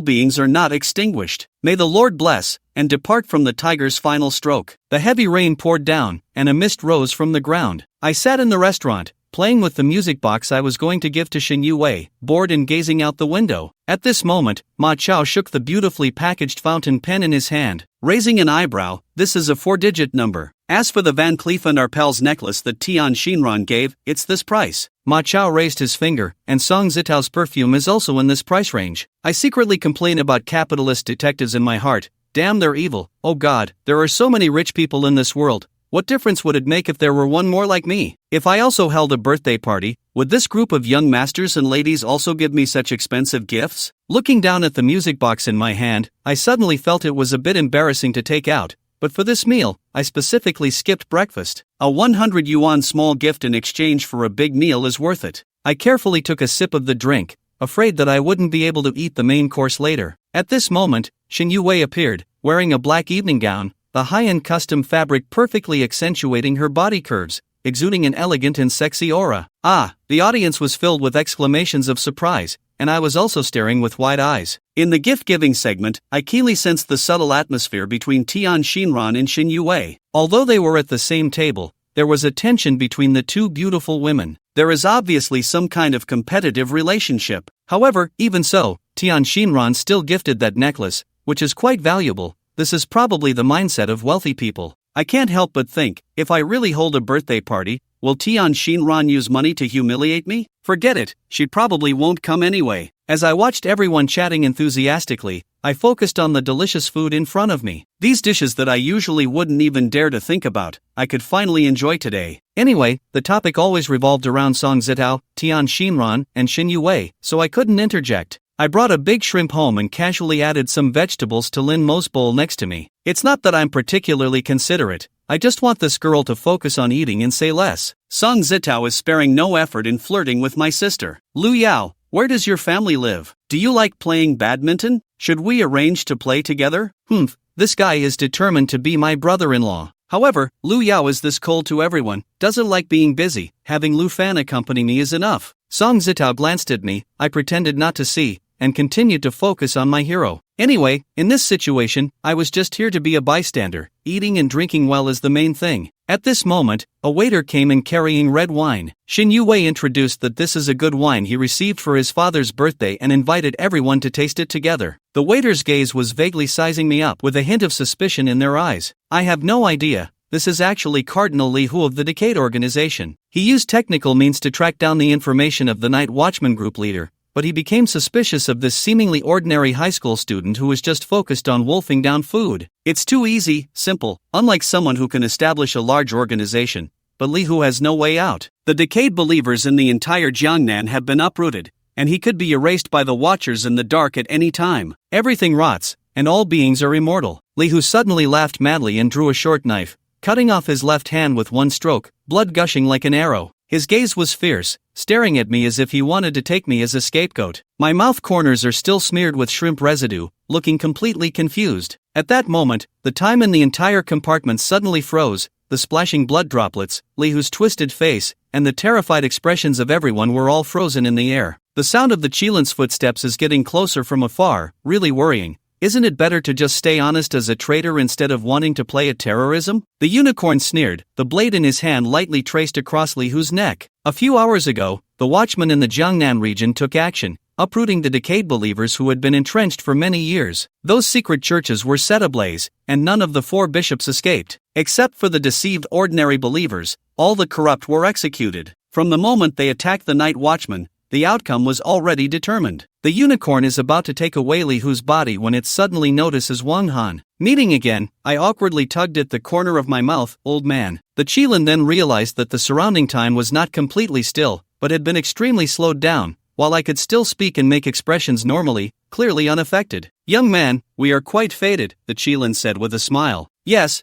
beings are not extinguished. May the Lord bless, and depart from the tiger's final stroke. The heavy rain poured down, and a mist rose from the ground. I sat in the restaurant, playing with the music box I was going to give to Shin Yue, bored and gazing out the window. At this moment, Ma Chao shook the beautifully packaged fountain pen in his hand, raising an eyebrow. This is a 4-digit number. As for the Van Cleef & Arpels necklace that Tian Shinran gave, it's this price. Ma Chao raised his finger, and Song Zitao's perfume is also in this price range. I secretly complain about capitalist detectives in my heart. Damn, they're evil. Oh God, there are so many rich people in this world. What difference would it make if there were one more like me? If I also held a birthday party, would this group of young masters and ladies also give me such expensive gifts? Looking down at the music box in my hand, I suddenly felt it was a bit embarrassing to take out. But for this meal, I specifically skipped breakfast. A 100 yuan small gift in exchange for a big meal is worth it. I carefully took a sip of the drink, afraid that I wouldn't be able to eat the main course later. At this moment, Shin Yue appeared, wearing a black evening gown, the high-end custom fabric perfectly accentuating her body curves, exuding an elegant and sexy aura. Ah! The audience was filled with exclamations of surprise, and I was also staring with wide eyes. In the gift-giving segment, I keenly sensed the subtle atmosphere between Tian Shinran and Shin Yue. Although they were at the same table, there was a tension between the two beautiful women. There is obviously some kind of competitive relationship. However, even so, Tian Shinran still gifted that necklace, which is quite valuable. This is probably the mindset of wealthy people. I can't help but think, if I really hold a birthday party, will Tian Shinran use money to humiliate me? Forget it, she probably won't come anyway. As I watched everyone chatting enthusiastically, I focused on the delicious food in front of me. These dishes that I usually wouldn't even dare to think about, I could finally enjoy today. Anyway, the topic always revolved around Song Zitao, Tian Shinran, and Shin Yue, so I couldn't interject. I brought a big shrimp home and casually added some vegetables to Lin Mo's bowl next to me. It's not that I'm particularly considerate, I just want this girl to focus on eating and say less. Song Zitao is sparing no effort in flirting with my sister. Lu Yao, where does your family live? Do you like playing badminton? Should we arrange to play together? This guy is determined to be my brother-in-law. However, Lu Yao is this cold to everyone, doesn't like being busy, having Lu Fan accompany me is enough. Song Zitao glanced at me, I pretended not to see, and continued to focus on my hero. Anyway, in this situation, I was just here to be a bystander. Eating and drinking well is the main thing. At this moment, a waiter came in carrying red wine. Shin Yue introduced that this is a good wine he received for his father's birthday and invited everyone to taste it together. The waiter's gaze was vaguely sizing me up with a hint of suspicion in their eyes. I have no idea. This is actually Cardinal Li Hu of the Decade organization. He used technical means to track down the information of the Night Watchman group leader, but he became suspicious of this seemingly ordinary high school student who was just focused on wolfing down food. It's too easy, simple, unlike someone who can establish a large organization, but Li Hu has no way out. The Decade believers in the entire Jiangnan have been uprooted, and he could be erased by the Watchers in the dark at any time. Everything rots, and all beings are immortal. Li Hu suddenly laughed madly and drew a short knife, cutting off his left hand with one stroke, blood gushing like an arrow. His gaze was fierce, staring at me as if he wanted to take me as a scapegoat. My mouth corners are still smeared with shrimp residue, looking completely confused. At that moment, the time in the entire compartment suddenly froze, the splashing blood droplets, Li Hu's twisted face, and the terrified expressions of everyone were all frozen in the air. The sound of the Qilin's footsteps is getting closer from afar, really worrying. Isn't it better to just stay honest as a traitor instead of wanting to play at terrorism? The unicorn sneered, the blade in his hand lightly traced across Li Hu's neck. A few hours ago, the watchmen in the Jiangnan region took action, uprooting the Decade believers who had been entrenched for many years. Those secret churches were set ablaze, and none of the 4 bishops escaped. Except for the deceived ordinary believers, all the corrupt were executed. From the moment they attacked the Night Watchman, the outcome was already determined. The unicorn is about to take away Li Hu's body when it suddenly notices Wang Han. Meeting again, I awkwardly tugged at the corner of my mouth, old man. The Qilin then realized that the surrounding time was not completely still, but had been extremely slowed down, while I could still speak and make expressions normally, clearly unaffected. Young man, we are quite fated, the Qilin said with a smile. Yes,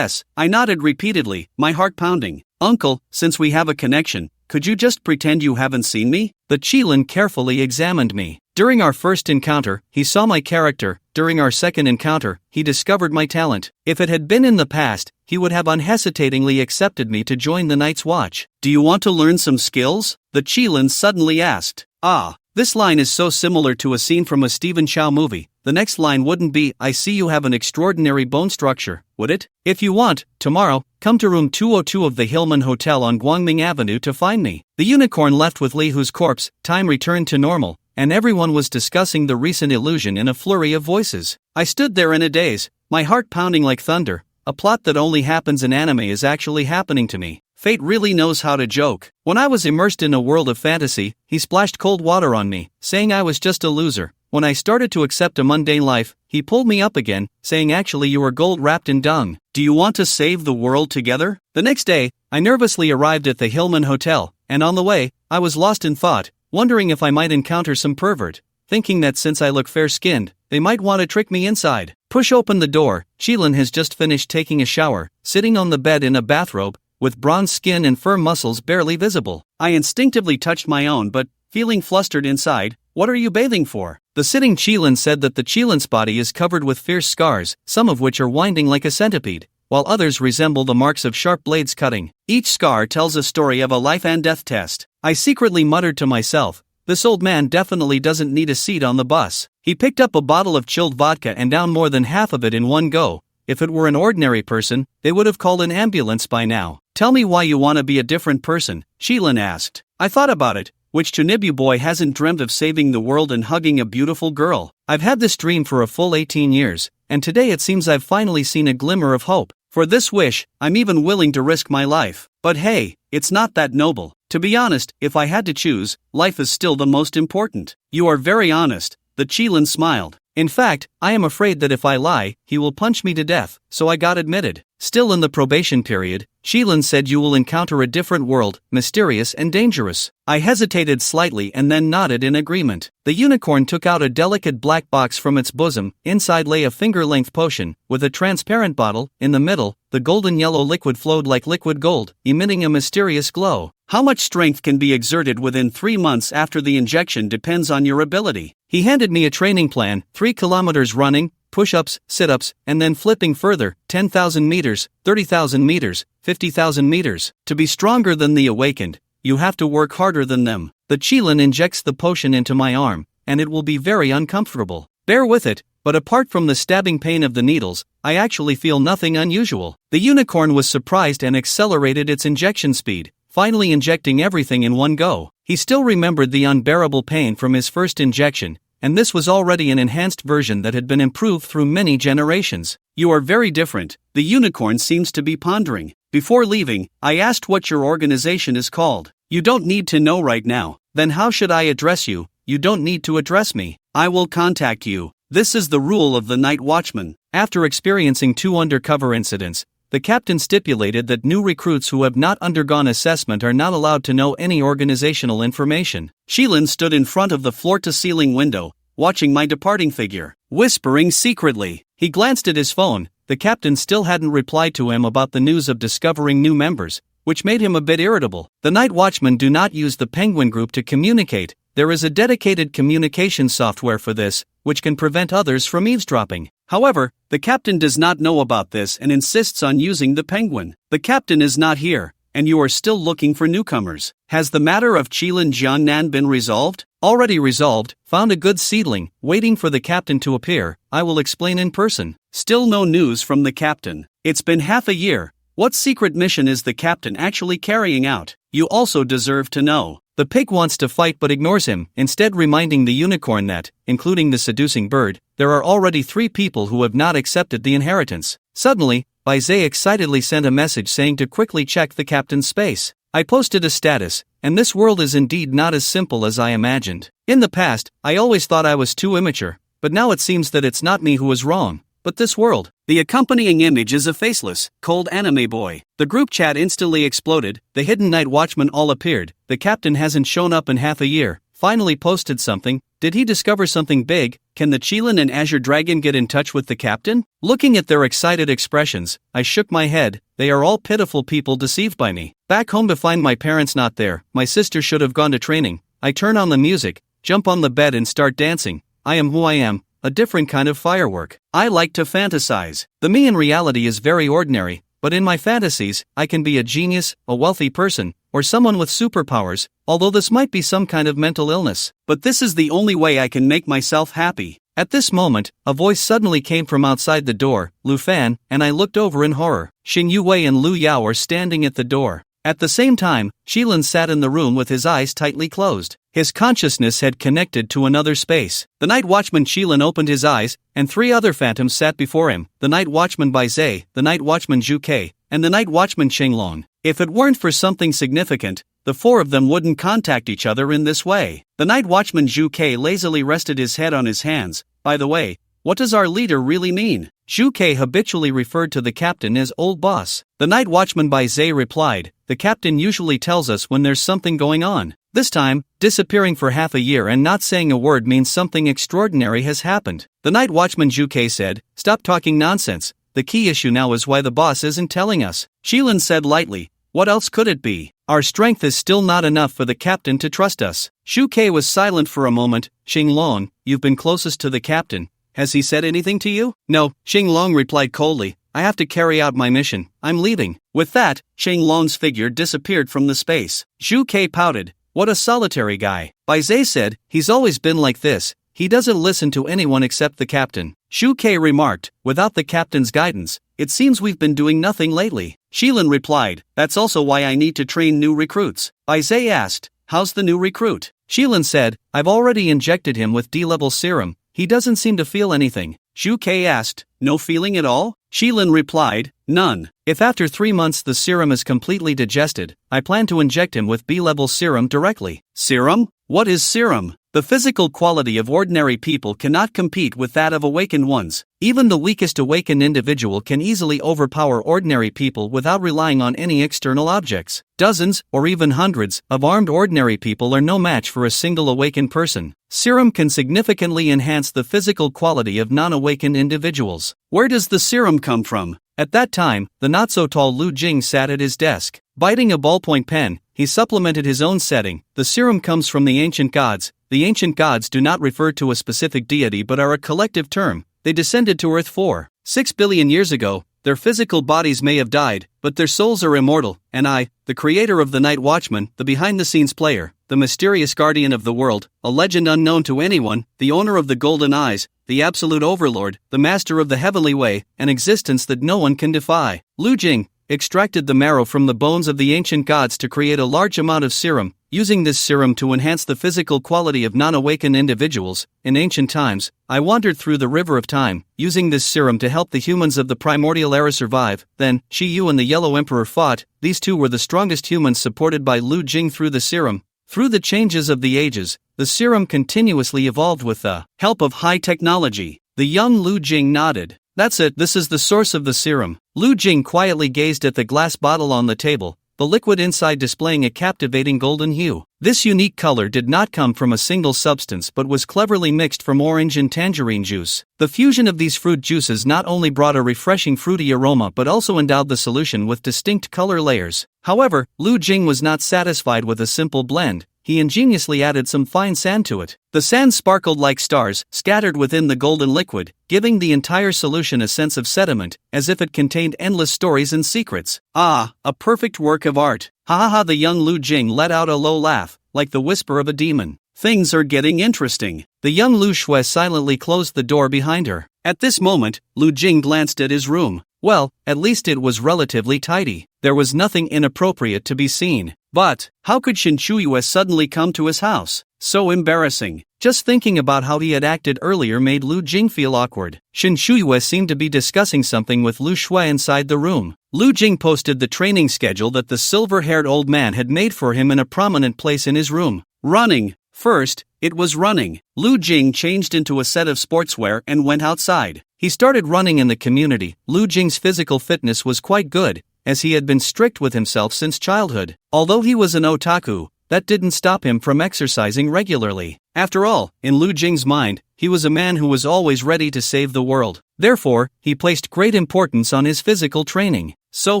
I nodded repeatedly, my heart pounding. Uncle, since we have a connection, could you just pretend you haven't seen me? The Qilin carefully examined me. During our first encounter, he saw my character. During our second encounter, he discovered my talent. If it had been in the past, he would have unhesitatingly accepted me to join the Night's Watch. Do you want to learn some skills? The Qilin suddenly asked. Ah, This line is so similar to a scene from a Stephen Chow movie. The next line wouldn't be, "I see you have an extraordinary bone structure," would it? If you want, tomorrow, come to room 202 of the Hillman Hotel on Guangming Avenue to find me. The unicorn left with Li Hu's corpse, time returned to normal, and everyone was discussing the recent illusion in a flurry of voices. I stood there in a daze, my heart pounding like thunder. A plot that only happens in anime is actually happening to me. Fate really knows how to joke. When I was immersed in a world of fantasy, he splashed cold water on me, saying I was just a loser. When I started to accept a mundane life, he pulled me up again, saying actually you are gold wrapped in dung. Do you want to save the world together? The next day, I nervously arrived at the Hillman Hotel, and on the way, I was lost in thought, wondering if I might encounter some pervert, thinking that since I look fair-skinned, they might want to trick me inside. Push open the door, Chilin has just finished taking a shower, sitting on the bed in a bathrobe, with bronze skin and firm muscles barely visible. I instinctively touched my own but, feeling flustered inside, "What are you bathing for?" The sitting Chilin said that the Chilin's body is covered with fierce scars, some of which are winding like a centipede, while others resemble the marks of sharp blades cutting. Each scar tells a story of a life and death test. I secretly muttered to myself, "This old man definitely doesn't need a seat on the bus." He picked up a bottle of chilled vodka and downed more than half of it in one go. If it were an ordinary person, they would have called an ambulance by now. "Tell me why you want to be a different person," Chilin asked. I thought about it. Which Chunibu boy hasn't dreamt of saving the world and hugging a beautiful girl? I've had this dream for a full 18 years, and today it seems I've finally seen a glimmer of hope. For this wish, I'm even willing to risk my life. But hey, it's not that noble. To be honest, if I had to choose, life is still the most important. You are very honest, the Chilin smiled. In fact, I am afraid that if I lie, he will punch me to death, so I got admitted. Still in the probation period, Chilin said you will encounter a different world, mysterious and dangerous. I hesitated slightly and then nodded in agreement. The unicorn took out a delicate black box from its bosom. Inside lay a finger-length potion, with a transparent bottle. In the middle, the golden yellow liquid flowed like liquid gold, emitting a mysterious glow. How much strength can be exerted within 3 months after the injection depends on your ability. He handed me a training plan, 3 kilometers running, push-ups, sit-ups, and then flipping further, 10,000 meters, 30,000 meters, 50,000 meters. To be stronger than the awakened, you have to work harder than them. The Chilin injects the potion into my arm, and it will be very uncomfortable. Bear with it, but apart from the stabbing pain of the needles, I actually feel nothing unusual. The unicorn was surprised and accelerated its injection speed, finally injecting everything in one go. He still remembered the unbearable pain from his first injection, and this was already an enhanced version that had been improved through many generations. You are very different, the unicorn seems to be pondering. Before leaving, I asked what your organization is called. You don't need to know right now. Then how should I address you? You don't need to address me. I will contact you. This is the rule of the night watchman. After experiencing 2 undercover incidents, the captain stipulated that new recruits who have not undergone assessment are not allowed to know any organizational information. Chilin stood in front of the floor-to-ceiling window, watching my departing figure, whispering secretly. He glanced at his phone. The captain still hadn't replied to him about the news of discovering new members, which made him a bit irritable. The night watchmen do not use the Penguin Group to communicate. There is a dedicated communication software for this, which can prevent others from eavesdropping. However, the captain does not know about this and insists on using the Penguin. The captain is not here, and you are still looking for newcomers. Has the matter of Chilin Jiannan been resolved? Already resolved, found a good seedling, waiting for the captain to appear. I will explain in person. Still no news from the captain. It's been half a year. What secret mission is the captain actually carrying out? You also deserve to know. The pig wants to fight but ignores him, instead reminding the unicorn that, including the seducing bird, there are already 3 people who have not accepted the inheritance. Suddenly, Baizé excitedly sent a message saying to quickly check the captain's space. I posted a status, and this world is indeed not as simple as I imagined. In the past, I always thought I was too immature, but now it seems that it's not me who was wrong, but this world. The accompanying image is a faceless, cold anime boy. The group chat instantly exploded. The hidden night watchmen all appeared. The captain hasn't shown up in half a year. Finally posted something. Did he discover something big? Can the Chilin and Azure Dragon get in touch with the captain? Looking at their excited expressions, I shook my head. They are all pitiful people deceived by me. Back home to find my parents not there. My sister should have gone to training. I turn on the music, jump on the bed and start dancing. I am who I am. A different kind of firework. I like to fantasize. The me in reality is very ordinary, but in my fantasies, I can be a genius, a wealthy person, or someone with superpowers, although this might be some kind of mental illness. But this is the only way I can make myself happy. At this moment, a voice suddenly came from outside the door, Lu Fan, and I looked over in horror. Xing Yue and Lu Yao are standing at the door. At the same time, Shilin sat in the room with his eyes tightly closed. His consciousness had connected to another space. The night watchman Shilin opened his eyes, and 3 other phantoms sat before him, the night watchman Bai Zhe, the night watchman Zhu Kei, and the night watchman Qinglong. If it weren't for something significant, the 4 of them wouldn't contact each other in this way. The night watchman Zhu Kei lazily rested his head on his hands. By the way, what does our leader really mean? Zhu Kei habitually referred to the captain as old boss. The night watchman Bai Zhe replied, the captain usually tells us when there's something going on. This time, disappearing for half a year and not saying a word means something extraordinary has happened. The night watchman Zhu Kei said, stop talking nonsense. The key issue now is why the boss isn't telling us. Shilin said lightly, what else could it be? Our strength is still not enough for the captain to trust us. Zhu Kei was silent for a moment. Qinglong, you've been closest to the captain. Has he said anything to you? No, Qinglong replied coldly. I have to carry out my mission. I'm leaving. With that, Qinglong's figure disappeared from the space. Zhu Kei pouted. What a solitary guy. Bai Zhe said, he's always been like this. He doesn't listen to anyone except the captain. Zhu Kei remarked, without the captain's guidance, it seems we've been doing nothing lately. Shilin replied, that's also why I need to train new recruits. Bai Zhe asked, how's the new recruit? Shilin said, I've already injected him with D-level serum. He doesn't seem to feel anything. Zhu Kei asked, no feeling at all? Shilin replied, none. If after 3 months the serum is completely digested, I plan to inject him with B-level serum directly. Serum? What is serum? The physical quality of ordinary people cannot compete with that of awakened ones. Even the weakest awakened individual can easily overpower ordinary people without relying on any external objects. Dozens, or even hundreds, of armed ordinary people are no match for a single awakened person. Serum can significantly enhance the physical quality of non-awakened individuals. Where does the serum come from? At that time, the not-so-tall Lu Jing sat at his desk. Biting a ballpoint pen, he supplemented his own setting. The serum comes from the ancient gods. The ancient gods do not refer to a specific deity but are a collective term. They descended to Earth 4.6 billion years ago. Their physical bodies may have died, but their souls are immortal, and I, the creator of the Night Watchman, the behind-the-scenes player, the mysterious guardian of the world, a legend unknown to anyone, the owner of the golden eyes, the absolute overlord, the master of the heavenly way, an existence that no one can defy. Lu Jing extracted the marrow from the bones of the ancient gods to create a large amount of serum, using this serum to enhance the physical quality of non-awakened individuals. In ancient times, I wandered through the river of time, using this serum to help the humans of the primordial era survive. Then, Shi Yu and the Yellow Emperor fought. These two were the strongest humans supported by Lu Jing through the serum. Through the changes of the ages, the serum continuously evolved with the help of high technology. The young Lu Jing nodded. That's it, this is the source of the serum. Lu Jing quietly gazed at the glass bottle on the table, the liquid inside displaying a captivating golden hue. This unique color did not come from a single substance but was cleverly mixed from orange and tangerine juice. The fusion of these fruit juices not only brought a refreshing fruity aroma but also endowed the solution with distinct color layers. However, Lu Jing was not satisfied with a simple blend. He ingeniously added some fine sand to it. The sand sparkled like stars, scattered within the golden liquid, giving the entire solution a sense of sediment, as if it contained endless stories and secrets. Ah, a perfect work of art. Ha ha ha! The young Lu Jing let out a low laugh, like the whisper of a demon. Things are getting interesting. The young Lu Shui silently closed the door behind her. At this moment, Lu Jing glanced at his room. Well, at least it was relatively tidy. There was nothing inappropriate to be seen. But, how could Shin Chuyue suddenly come to his house? So embarrassing. Just thinking about how he had acted earlier made Lu Jing feel awkward. Shin Chuyue seemed to be discussing something with Lu Shui inside the room. Lu Jing posted the training schedule that the silver-haired old man had made for him in a prominent place in his room. Running. First, it was running. Lu Jing changed into a set of sportswear and went outside. He started running in the community. Lu Jing's physical fitness was quite good, as he had been strict with himself since childhood. Although he was an otaku, that didn't stop him from exercising regularly. After all, in Lu Jing's mind, he was a man who was always ready to save the world. Therefore, he placed great importance on his physical training. So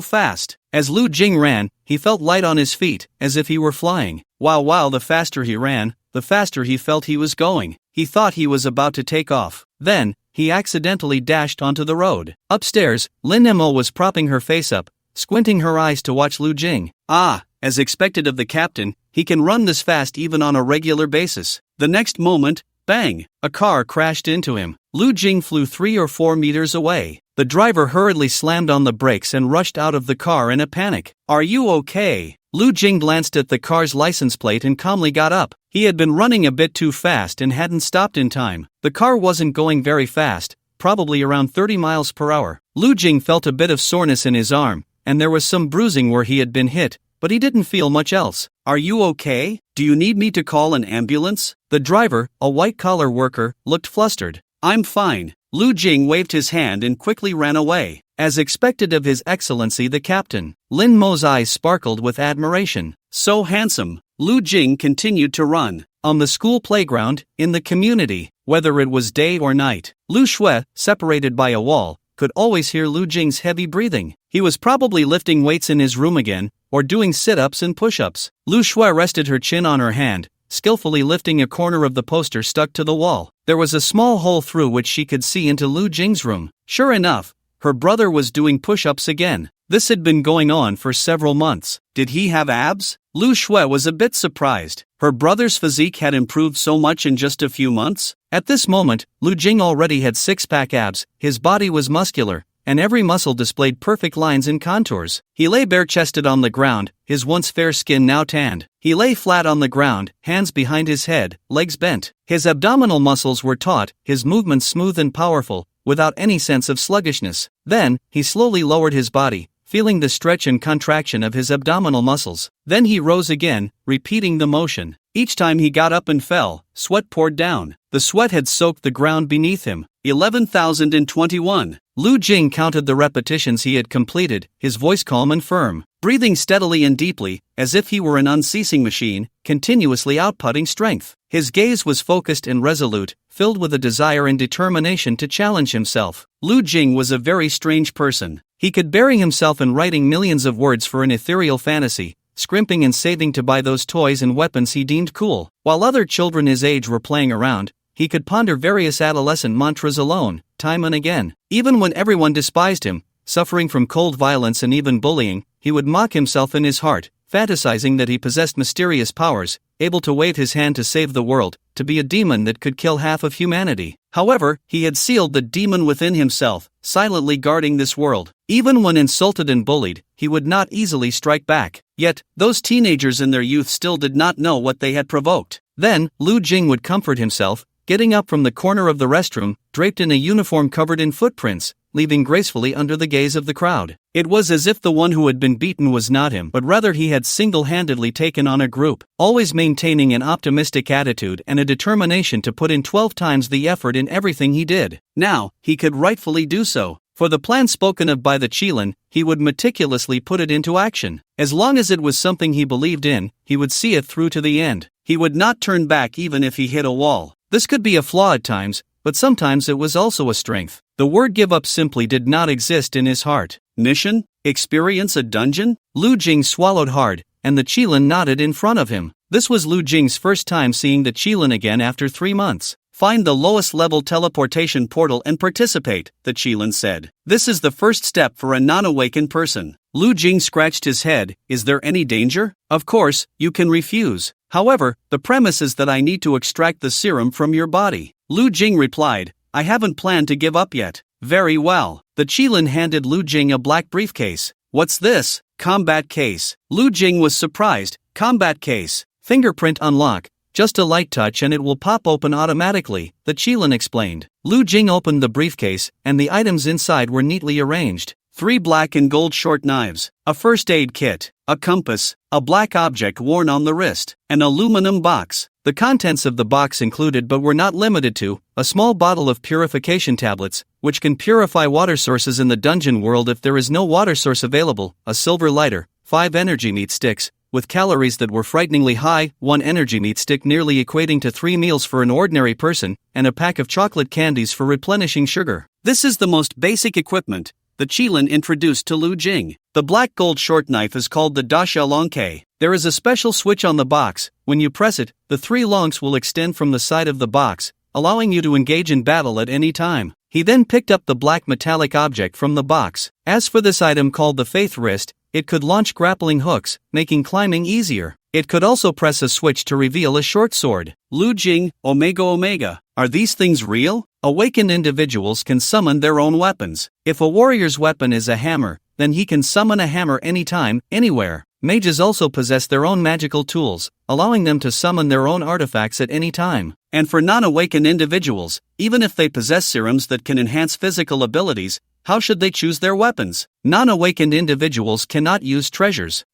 fast. As Lu Jing ran, he felt light on his feet, as if he were flying. While the faster he ran, the faster he felt he was going. He thought he was about to take off. Then, he accidentally dashed onto the road. Upstairs, Lin Mo was propping her face up, squinting her eyes to watch Lu Jing. Ah, as expected of the captain, he can run this fast even on a regular basis. The next moment, bang! A car crashed into him. Lu Jing flew 3 or 4 meters away. The driver hurriedly slammed on the brakes and rushed out of the car in a panic. "Are you okay?" Lu Jing glanced at the car's license plate and calmly got up. He had been running a bit too fast and hadn't stopped in time. The car wasn't going very fast, probably around 30 miles per hour. Lu Jing felt a bit of soreness in his arm, and there was some bruising where he had been hit, but he didn't feel much else. "Are you okay? Do you need me to call an ambulance?" The driver, a white-collar worker, looked flustered. "I'm fine." Lu Jing waved his hand and quickly ran away. As expected of His Excellency the Captain, Lin Mo's eyes sparkled with admiration. "So handsome." Lu Jing continued to run. On the school playground, in the community, whether it was day or night, Lu Shui, separated by a wall, could always hear Lu Jing's heavy breathing. He was probably lifting weights in his room again, or doing sit-ups and push-ups. Lu Shui rested her chin on her hand, skillfully lifting a corner of the poster stuck to the wall. There was a small hole through which she could see into Lu Jing's room. Sure enough, her brother was doing push-ups again. This had been going on for several months. Did he have abs? Lu Shui was a bit surprised. Her brother's physique had improved so much in just a few months. At this moment, Lu Jing already had 6-pack abs, his body was muscular, and every muscle displayed perfect lines and contours. He lay bare-chested on the ground, his once fair skin now tanned. He lay flat on the ground, hands behind his head, legs bent. His abdominal muscles were taut, his movements smooth and powerful, without any sense of sluggishness. Then, he slowly lowered his body, feeling the stretch and contraction of his abdominal muscles. Then he rose again, repeating the motion. Each time he got up and fell, sweat poured down. The sweat had soaked the ground beneath him. 11,021. Lu Jing counted the repetitions he had completed, his voice calm and firm, breathing steadily and deeply, as if he were an unceasing machine, continuously outputting strength. His gaze was focused and resolute, filled with a desire and determination to challenge himself. Lu Jing was a very strange person. He could bury himself in writing millions of words for an ethereal fantasy, scrimping and saving to buy those toys and weapons he deemed cool. While other children his age were playing around, he could ponder various adolescent mantras alone, time and again. Even when everyone despised him, suffering from cold violence and even bullying, he would mock himself in his heart, fantasizing that he possessed mysterious powers, able to wave his hand to save the world, to be a demon that could kill half of humanity. However, he had sealed the demon within himself, silently guarding this world. Even when insulted and bullied, he would not easily strike back. Yet, those teenagers in their youth still did not know what they had provoked. Then, Lu Jing would comfort himself, getting up from the corner of the restroom, draped in a uniform covered in footprints, leaving gracefully under the gaze of the crowd. It was as if the one who had been beaten was not him, but rather he had single-handedly taken on a group, always maintaining an optimistic attitude and a determination to put in 12 times the effort in everything he did. Now, he could rightfully do so. For the plan spoken of by the Qilin, he would meticulously put it into action. As long as it was something he believed in, he would see it through to the end. He would not turn back even if he hit a wall. This could be a flaw at times, but sometimes it was also a strength. The word give up simply did not exist in his heart. Mission? Experience a dungeon? Lu Jing swallowed hard, and the Qilin nodded in front of him. This was Lu Jing's first time seeing the Qilin again after 3 months. Find the lowest level teleportation portal and participate, the Qilin said. This is the first step for a non-awakened person. Lu Jing scratched his head. Is there any danger? Of course, you can refuse. However, the premise is that I need to extract the serum from your body. Lu Jing replied, I haven't planned to give up yet. Very well. The Qilin handed Lu Jing a black briefcase. What's this? Combat case. Lu Jing was surprised. Combat case. Fingerprint unlock. Just a light touch and it will pop open automatically, the Qilin explained. Lu Jing opened the briefcase, and the items inside were neatly arranged. 3 black and gold short knives, a first aid kit, a compass, a black object worn on the wrist, an aluminum box. The contents of the box included but were not limited to, a small bottle of purification tablets, which can purify water sources in the dungeon world if there is no water source available, a silver lighter, 5 energy meat sticks, with calories that were frighteningly high, 1 energy meat stick nearly equating to 3 meals for an ordinary person, and a pack of chocolate candies for replenishing sugar. This is the most basic equipment, the Qilin introduced to Lu Jing. The black gold short knife is called the Dasha Longke. There is a special switch on the box. When you press it, the 3 longs will extend from the side of the box, allowing you to engage in battle at any time. He then picked up the black metallic object from the box. As for this item called the Faith Wrist, it could launch grappling hooks, making climbing easier. It could also press a switch to reveal a short sword. Lu Jing, Omega Omega. Are these things real? Awakened individuals can summon their own weapons. If a warrior's weapon is a hammer, then he can summon a hammer anytime, anywhere. Mages also possess their own magical tools, allowing them to summon their own artifacts at any time. And for non-awakened individuals, even if they possess serums that can enhance physical abilities, how should they choose their weapons? Non-awakened individuals cannot use treasures,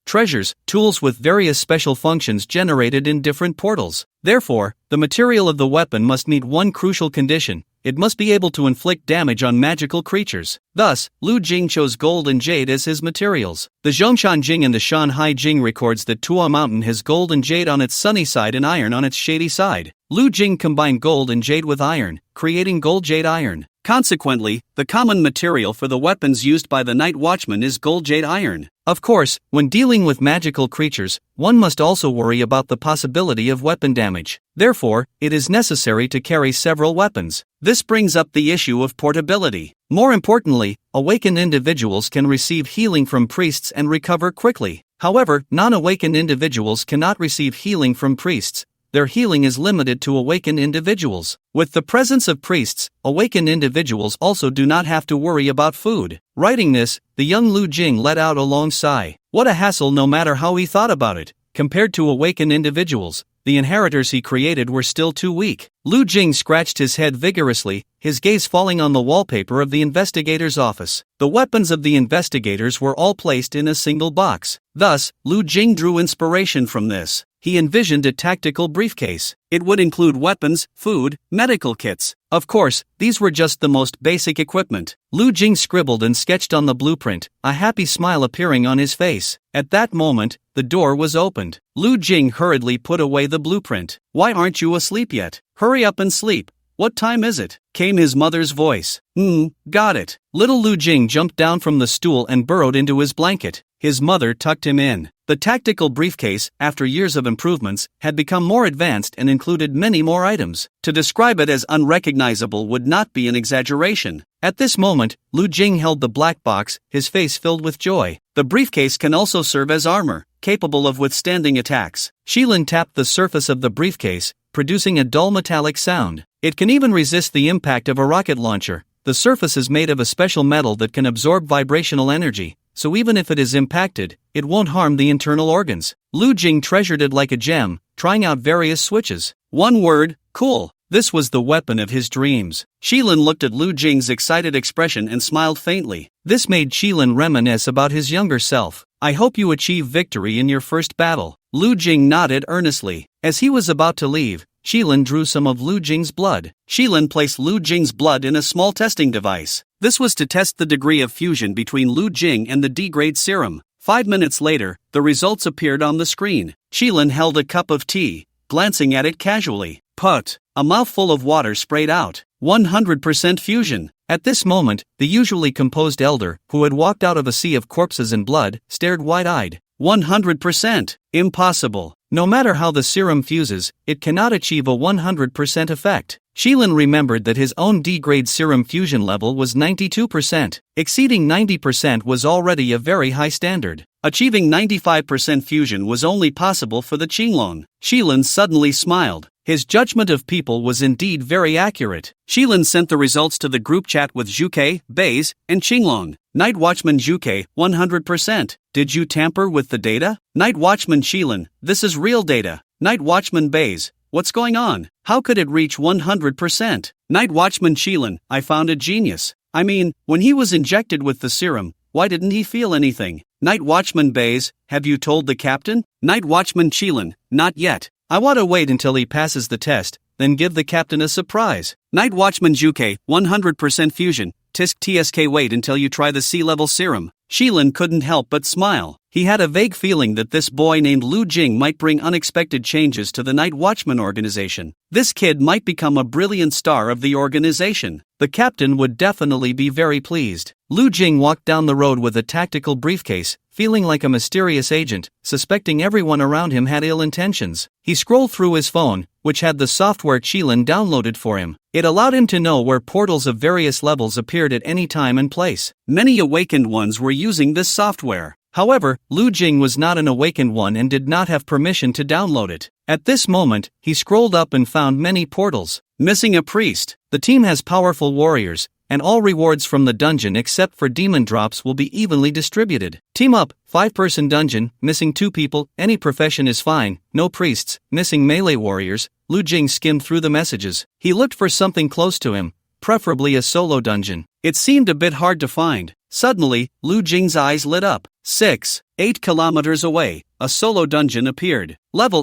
tools with various special functions generated in different portals. Therefore, the material of the weapon must meet one crucial condition: it must be able to inflict damage on magical creatures. Thus, Lu Jing chose gold and jade as his materials. The Zhongshan Jing and the Shanhai Jing records that Tua Mountain has gold and jade on its sunny side and iron on its shady side. Lu Jing combined gold and jade with iron, creating gold-jade iron. Consequently, the common material for the weapons used by the Night Watchman is gold-jade iron. Of course, when dealing with magical creatures, one must also worry about the possibility of weapon damage. Therefore, it is necessary to carry several weapons. This brings up the issue of portability. More importantly, awakened individuals can receive healing from priests and recover quickly. However, non-awakened individuals cannot receive healing from priests. Their healing is limited to awakened individuals. With the presence of priests, awakened individuals also do not have to worry about food. Writing this, the young Lu Jing let out a long sigh. What a hassle, no matter how he thought about it. Compared to awakened individuals, the inheritors he created were still too weak. Lu Jing scratched his head vigorously, his gaze falling on the wallpaper of the investigator's office. The weapons of the investigators were all placed in a single box. Thus, Lu Jing drew inspiration from this. He envisioned a tactical briefcase. It would include weapons, food, medical kits. Of course, these were just the most basic equipment. Lu Jing scribbled and sketched on the blueprint, a happy smile appearing on his face. At that moment, the door was opened. Lu Jing hurriedly put away the blueprint. "Why aren't you asleep yet? Hurry up and sleep. What time is it?" came his mother's voice. Got it." Little Lu Jing jumped down from the stool and burrowed into his blanket. His mother tucked him in. The tactical briefcase, after years of improvements, had become more advanced and included many more items. To describe it as unrecognizable would not be an exaggeration. At this moment, Lu Jing held the black box, his face filled with joy. The briefcase can also serve as armor, capable of withstanding attacks. Shilin tapped the surface of the briefcase, producing a dull metallic sound. It can even resist the impact of a rocket launcher. The surface is made of a special metal that can absorb vibrational energy, so even if it is impacted, it won't harm the internal organs. Lu Jing treasured it like a gem, trying out various switches. One word: cool. This was the weapon of his dreams. Shilin looked at Lu Jing's excited expression and smiled faintly. This made Shilin reminisce about his younger self. "I hope you achieve victory in your first battle." Lu Jing nodded earnestly. As he was about to leave, Shilin drew some of Lu Jing's blood. Shilin placed Lu Jing's blood in a small testing device. This was to test the degree of fusion between Lu Jing and the D-grade serum. 5 minutes later, the results appeared on the screen. Shilin held a cup of tea, glancing at it casually. Put! A mouthful of water sprayed out. 100% fusion. At this moment, the usually composed elder, who had walked out of a sea of corpses and blood, stared wide-eyed. 100%! Impossible. No matter how the serum fuses, it cannot achieve a 100% effect. Shilin remembered that his own D-grade serum fusion level was 92%. Exceeding 90% was already a very high standard. Achieving 95% fusion was only possible for the Qinglong. Shilin suddenly smiled. His judgment of people was indeed very accurate. Shilin sent the results to the group chat with Zhuke, Baze, and Qinglong. Night Watchman Zhuke, 100%. Did you tamper with the data? Night Watchman Shilin, this is real data. Night Watchman Baze, what's going on? How could it reach 100%? Night Watchman Shilin, I found a genius. I mean, when he was injected with the serum, why didn't he feel anything? Night Watchman Baze, have you told the captain? Night Watchman Shilin, not yet. I want to wait until he passes the test, then give the captain a surprise. Night Watchman Zhuke, 100% fusion. Tisk TSK, wait until you try the sea-level serum. Shilin couldn't help but smile. He had a vague feeling that this boy named Lu Jing might bring unexpected changes to the Night Watchman organization. This kid might become a brilliant star of the organization. The captain would definitely be very pleased. Lu Jing walked down the road with a tactical briefcase, feeling like a mysterious agent, suspecting everyone around him had ill intentions. He scrolled through his phone, which had the software Qilin downloaded for him. It allowed him to know where portals of various levels appeared at any time and place. Many awakened ones were using this software. However, Lu Jing was not an awakened one and did not have permission to download it. At this moment, he scrolled up and found many portals. Missing a priest. The team has powerful warriors, and all rewards from the dungeon except for demon drops will be evenly distributed. Team up, 5-person dungeon, missing 2 people, any profession is fine, no priests, missing melee warriors. Lu Jing skimmed through the messages. He looked for something close to him, preferably a solo dungeon. It seemed a bit hard to find. Suddenly, Lu Jing's eyes lit up. 8 kilometers away, a solo dungeon appeared.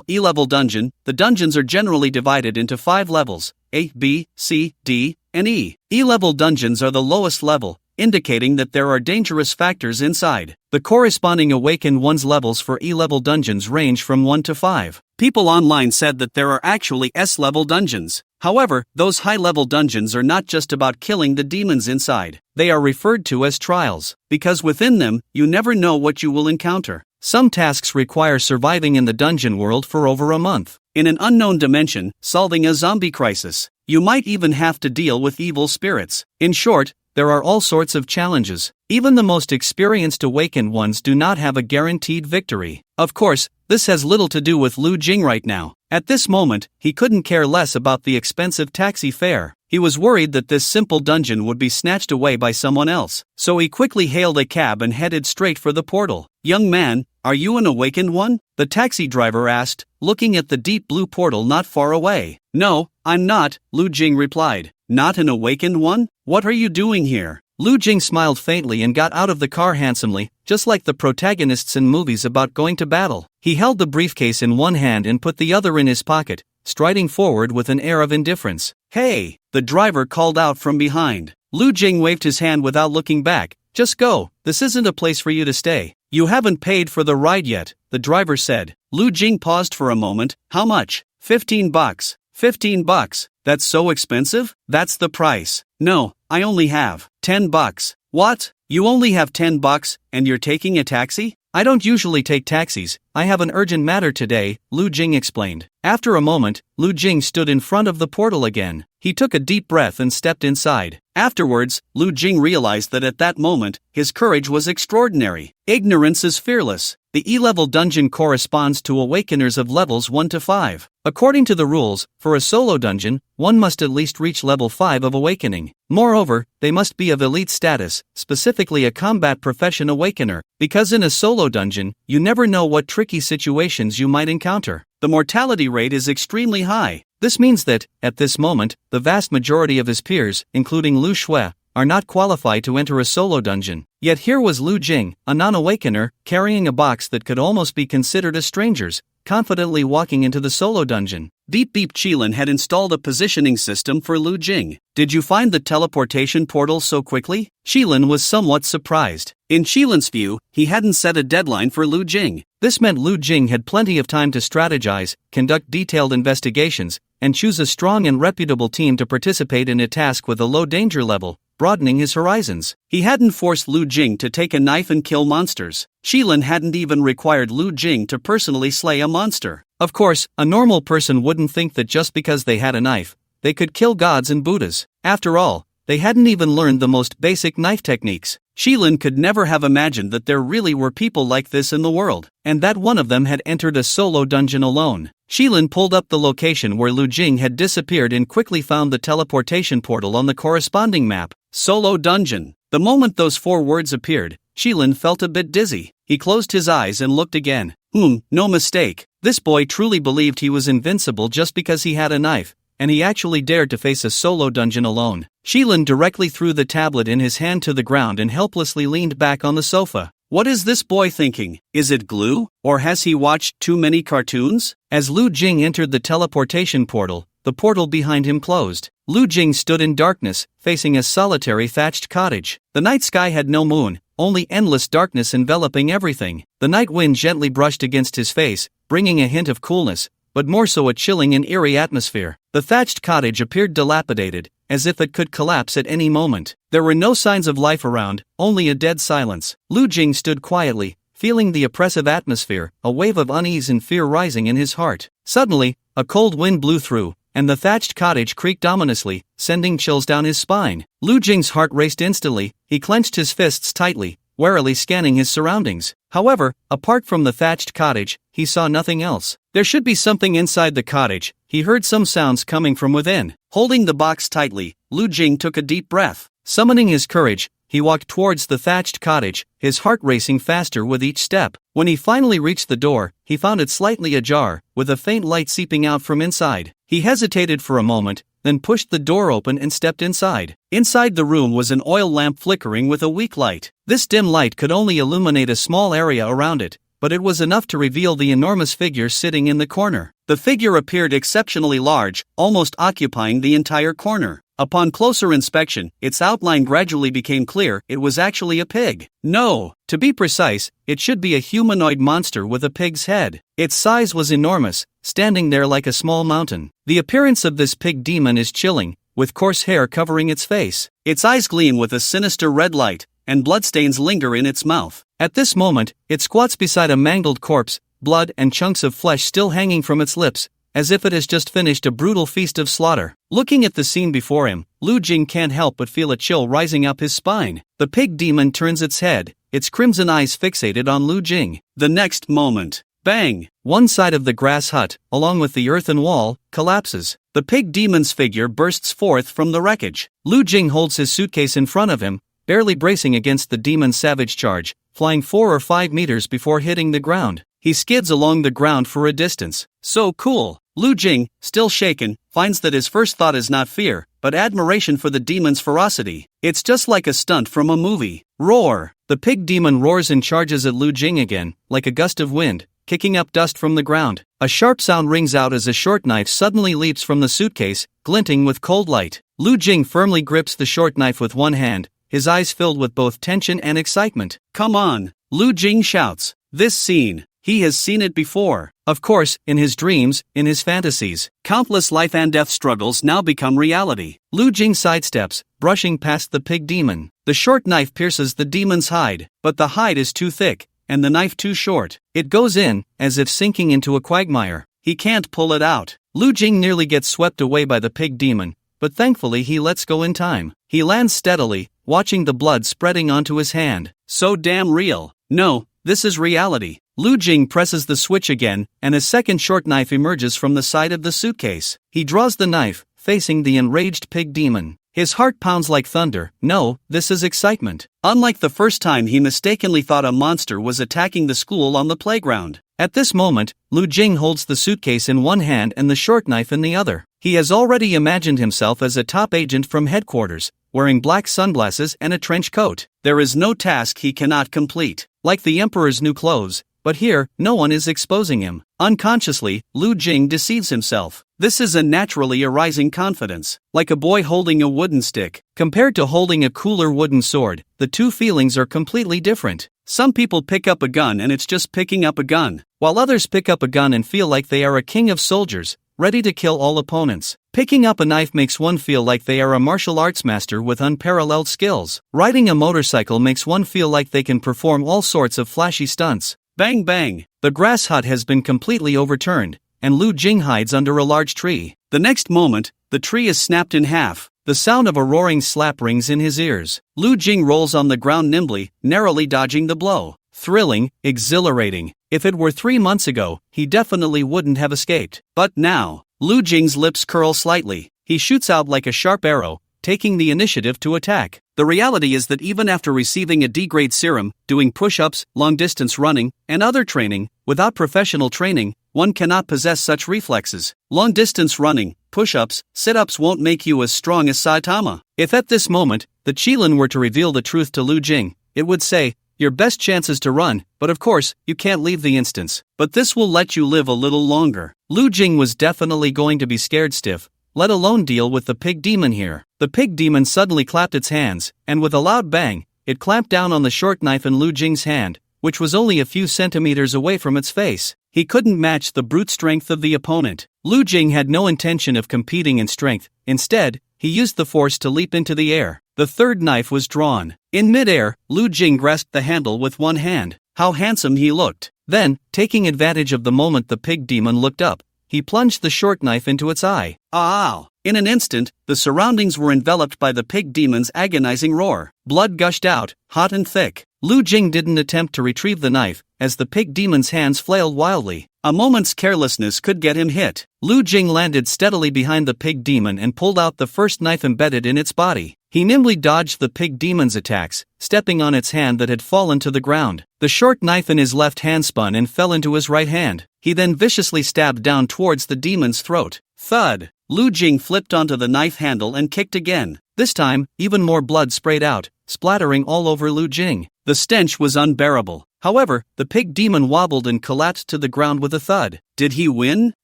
E-level dungeon. The dungeons are generally divided into 5 levels, A, B, C, D, and E. E-level dungeons are the lowest level, indicating that there are dangerous factors inside. The corresponding awakened one's levels for E-level dungeons range from 1 to 5. People online said that there are actually S-level dungeons. However, those high-level dungeons are not just about killing the demons inside. They are referred to as trials, because within them, you never know what you will encounter. Some tasks require surviving in the dungeon world for over a month. In an unknown dimension, solving a zombie crisis. You might even have to deal with evil spirits. In short, there are all sorts of challenges. Even the most experienced awakened ones do not have a guaranteed victory. Of course, this has little to do with Lu Jing right now. At this moment, he couldn't care less about the expensive taxi fare. He was worried that this simple dungeon would be snatched away by someone else. So he quickly hailed a cab and headed straight for the portal. "Young man, are you an awakened one?" the taxi driver asked, looking at the deep blue portal not far away. "No, I'm not," Lu Jing replied. "Not an awakened one? What are you doing here?" Lu Jing smiled faintly and got out of the car handsomely, just like the protagonists in movies about going to battle. He held the briefcase in one hand and put the other in his pocket, striding forward with an air of indifference. "Hey!" the driver called out from behind. Lu Jing waved his hand without looking back. "Just go, this isn't a place for you to stay." "You haven't paid for the ride yet," the driver said. Lu Jing paused for a moment. "How much?" $15. $15? That's so expensive? "That's the price." "No, I only have $10. "What? You only have $10 and you're taking a taxi?" "I don't usually take taxis, I have an urgent matter today," Lu Jing explained. After a moment, Lu Jing stood in front of the portal again. He took a deep breath and stepped inside. Afterwards, Lu Jing realized that at that moment, his courage was extraordinary. Ignorance is fearless. The E-level dungeon corresponds to awakeners of levels 1 to 5. According to the rules, for a solo dungeon, one must at least reach level 5 of awakening. Moreover, they must be of elite status, specifically a combat profession awakener, because in a solo dungeon, you never know what tricky situations you might encounter. The mortality rate is extremely high. This means that, at this moment, the vast majority of his peers, including Lu Shui, are not qualified to enter a solo dungeon. Yet here was Lu Jing, a non-awakener, carrying a box that could almost be considered a stranger's, confidently walking into the solo dungeon. Beep Beep Qilin had installed a positioning system for Lu Jing. "Did you find the teleportation portal so quickly?" Qilin was somewhat surprised. In Qilin's view, he hadn't set a deadline for Lu Jing. This meant Lu Jing had plenty of time to strategize, conduct detailed investigations, and choose a strong and reputable team to participate in a task with a low danger level, broadening his horizons. He hadn't forced Lu Jing to take a knife and kill monsters. Qilin hadn't even required Lu Jing to personally slay a monster. Of course, a normal person wouldn't think that just because they had a knife, they could kill gods and Buddhas. After all, they hadn't even learned the most basic knife techniques. Qilin could never have imagined that there really were people like this in the world, and that one of them had entered a solo dungeon alone. Qilin pulled up the location where Lu Jing had disappeared and quickly found the teleportation portal on the corresponding map. Solo dungeon. The moment those 4 words appeared, Qilin felt a bit dizzy. He closed his eyes and looked again. No mistake. This boy truly believed he was invincible just because he had a knife, and he actually dared to face a solo dungeon alone. Qilin directly threw the tablet in his hand to the ground and helplessly leaned back on the sofa. What is this boy thinking? Is it glue? Or has he watched too many cartoons? As Lu Jing entered the teleportation portal, the portal behind him closed. Lu Jing stood in darkness, facing a solitary thatched cottage. The night sky had no moon, only endless darkness enveloping everything. The night wind gently brushed against his face, bringing a hint of coolness, but more so a chilling and eerie atmosphere. The thatched cottage appeared dilapidated, as if it could collapse at any moment. There were no signs of life around, only a dead silence. Lu Jing stood quietly, feeling the oppressive atmosphere, a wave of unease and fear rising in his heart. Suddenly, a cold wind blew through, and the thatched cottage creaked ominously, sending chills down his spine. Lu Jing's heart raced instantly. He clenched his fists tightly, warily scanning his surroundings. However, apart from the thatched cottage, he saw nothing else. There should be something inside the cottage. He heard some sounds coming from within. Holding the box tightly, Lu Jing took a deep breath. Summoning his courage, he walked towards the thatched cottage, his heart racing faster with each step. When he finally reached the door, he found it slightly ajar, with a faint light seeping out from inside. He hesitated for a moment, then pushed the door open and stepped inside. Inside the room was an oil lamp flickering with a weak light. This dim light could only illuminate a small area around it, but it was enough to reveal the enormous figure sitting in the corner. The figure appeared exceptionally large, almost occupying the entire corner. Upon closer inspection, its outline gradually became clear. It was actually a pig. No, to be precise, it should be a humanoid monster with a pig's head. Its size was enormous, standing there like a small mountain. The appearance of this pig demon is chilling, with coarse hair covering its face. Its eyes gleam with a sinister red light, and bloodstains linger in its mouth. At this moment, it squats beside a mangled corpse, blood and chunks of flesh still hanging from its lips, as if it has just finished a brutal feast of slaughter. Looking at the scene before him, Lu Jing can't help but feel a chill rising up his spine. The pig demon turns its head, its crimson eyes fixated on Lu Jing. The next moment, bang! One side of the grass hut, along with the earthen wall, collapses. The pig demon's figure bursts forth from the wreckage. Lu Jing holds his suitcase in front of him, barely bracing against the demon's savage charge, flying 4 or 5 meters before hitting the ground. He skids along the ground for a distance. So cool! Lu Jing, still shaken, finds that his first thought is not fear, but admiration for the demon's ferocity. It's just like a stunt from a movie. Roar! The pig demon roars and charges at Lu Jing again, like a gust of wind, kicking up dust from the ground. A sharp sound rings out as a short knife suddenly leaps from the suitcase, glinting with cold light. Lu Jing firmly grips the short knife with one hand, his eyes filled with both tension and excitement. Come on! Lu Jing shouts. This scene. He has seen it before. Of course, in his dreams, in his fantasies. Countless life and death struggles now become reality. Lu Jing sidesteps, brushing past the pig demon. The short knife pierces the demon's hide, but the hide is too thick, and the knife too short. It goes in, as if sinking into a quagmire. He can't pull it out. Lu Jing nearly gets swept away by the pig demon, but thankfully he lets go in time. He lands steadily, watching the blood spreading onto his hand. So damn real. No, this is reality. Lu Jing presses the switch again, and a second short knife emerges from the side of the suitcase. He draws the knife, facing the enraged pig demon. His heart pounds like thunder. No, this is excitement. Unlike the first time he mistakenly thought a monster was attacking the school on the playground. At this moment, Lu Jing holds the suitcase in one hand and the short knife in the other. He has already imagined himself as a top agent from headquarters, wearing black sunglasses and a trench coat. There is no task he cannot complete. Like the emperor's new clothes, but here, no one is exposing him. Unconsciously, Lu Jing deceives himself. This is a naturally arising confidence, like a boy holding a wooden stick. Compared to holding a cooler wooden sword, the two feelings are completely different. Some people pick up a gun and it's just picking up a gun, while others pick up a gun and feel like they are a king of soldiers, ready to kill all opponents. Picking up a knife makes one feel like they are a martial arts master with unparalleled skills. Riding a motorcycle makes one feel like they can perform all sorts of flashy stunts. Bang bang! The grass hut has been completely overturned, and Lu Jing hides under a large tree. The next moment, the tree is snapped in half. The sound of a roaring slap rings in his ears. Lu Jing rolls on the ground nimbly, narrowly dodging the blow. Thrilling, exhilarating. If it were 3 months ago, he definitely wouldn't have escaped. But now, Lu Jing's lips curl slightly. He shoots out like a sharp arrow, taking the initiative to attack. The reality is that even after receiving a D-grade serum, doing push-ups, long-distance running, and other training, without professional training, one cannot possess such reflexes. Long-distance running, push-ups, sit-ups won't make you as strong as Saitama. If at this moment, the Qilin were to reveal the truth to Lu Jing, it would say, your best chance is to run, but of course, you can't leave the instance. But this will let you live a little longer. Lu Jing was definitely going to be scared stiff, let alone deal with the pig demon here. The pig demon suddenly clapped its hands, and with a loud bang, it clamped down on the short knife in Lu Jing's hand, which was only a few centimeters away from its face. He couldn't match the brute strength of the opponent. Lu Jing had no intention of competing in strength. Instead, he used the force to leap into the air. The third knife was drawn. In midair, Lu Jing grasped the handle with one hand. How handsome he looked. Then, taking advantage of the moment the pig demon looked up, he plunged the short knife into its eye. Ow! In an instant, the surroundings were enveloped by the pig demon's agonizing roar. Blood gushed out, hot and thick. Lu Jing didn't attempt to retrieve the knife, as the pig demon's hands flailed wildly. A moment's carelessness could get him hit. Lu Jing landed steadily behind the pig demon and pulled out the first knife embedded in its body. He nimbly dodged the pig demon's attacks, stepping on its hand that had fallen to the ground. The short knife in his left hand spun and fell into his right hand. He then viciously stabbed down towards the demon's throat. Thud! Lu Jing flipped onto the knife handle and kicked again. This time, even more blood sprayed out, splattering all over Lu Jing. The stench was unbearable. However, the pig demon wobbled and collapsed to the ground with a thud. Did he win?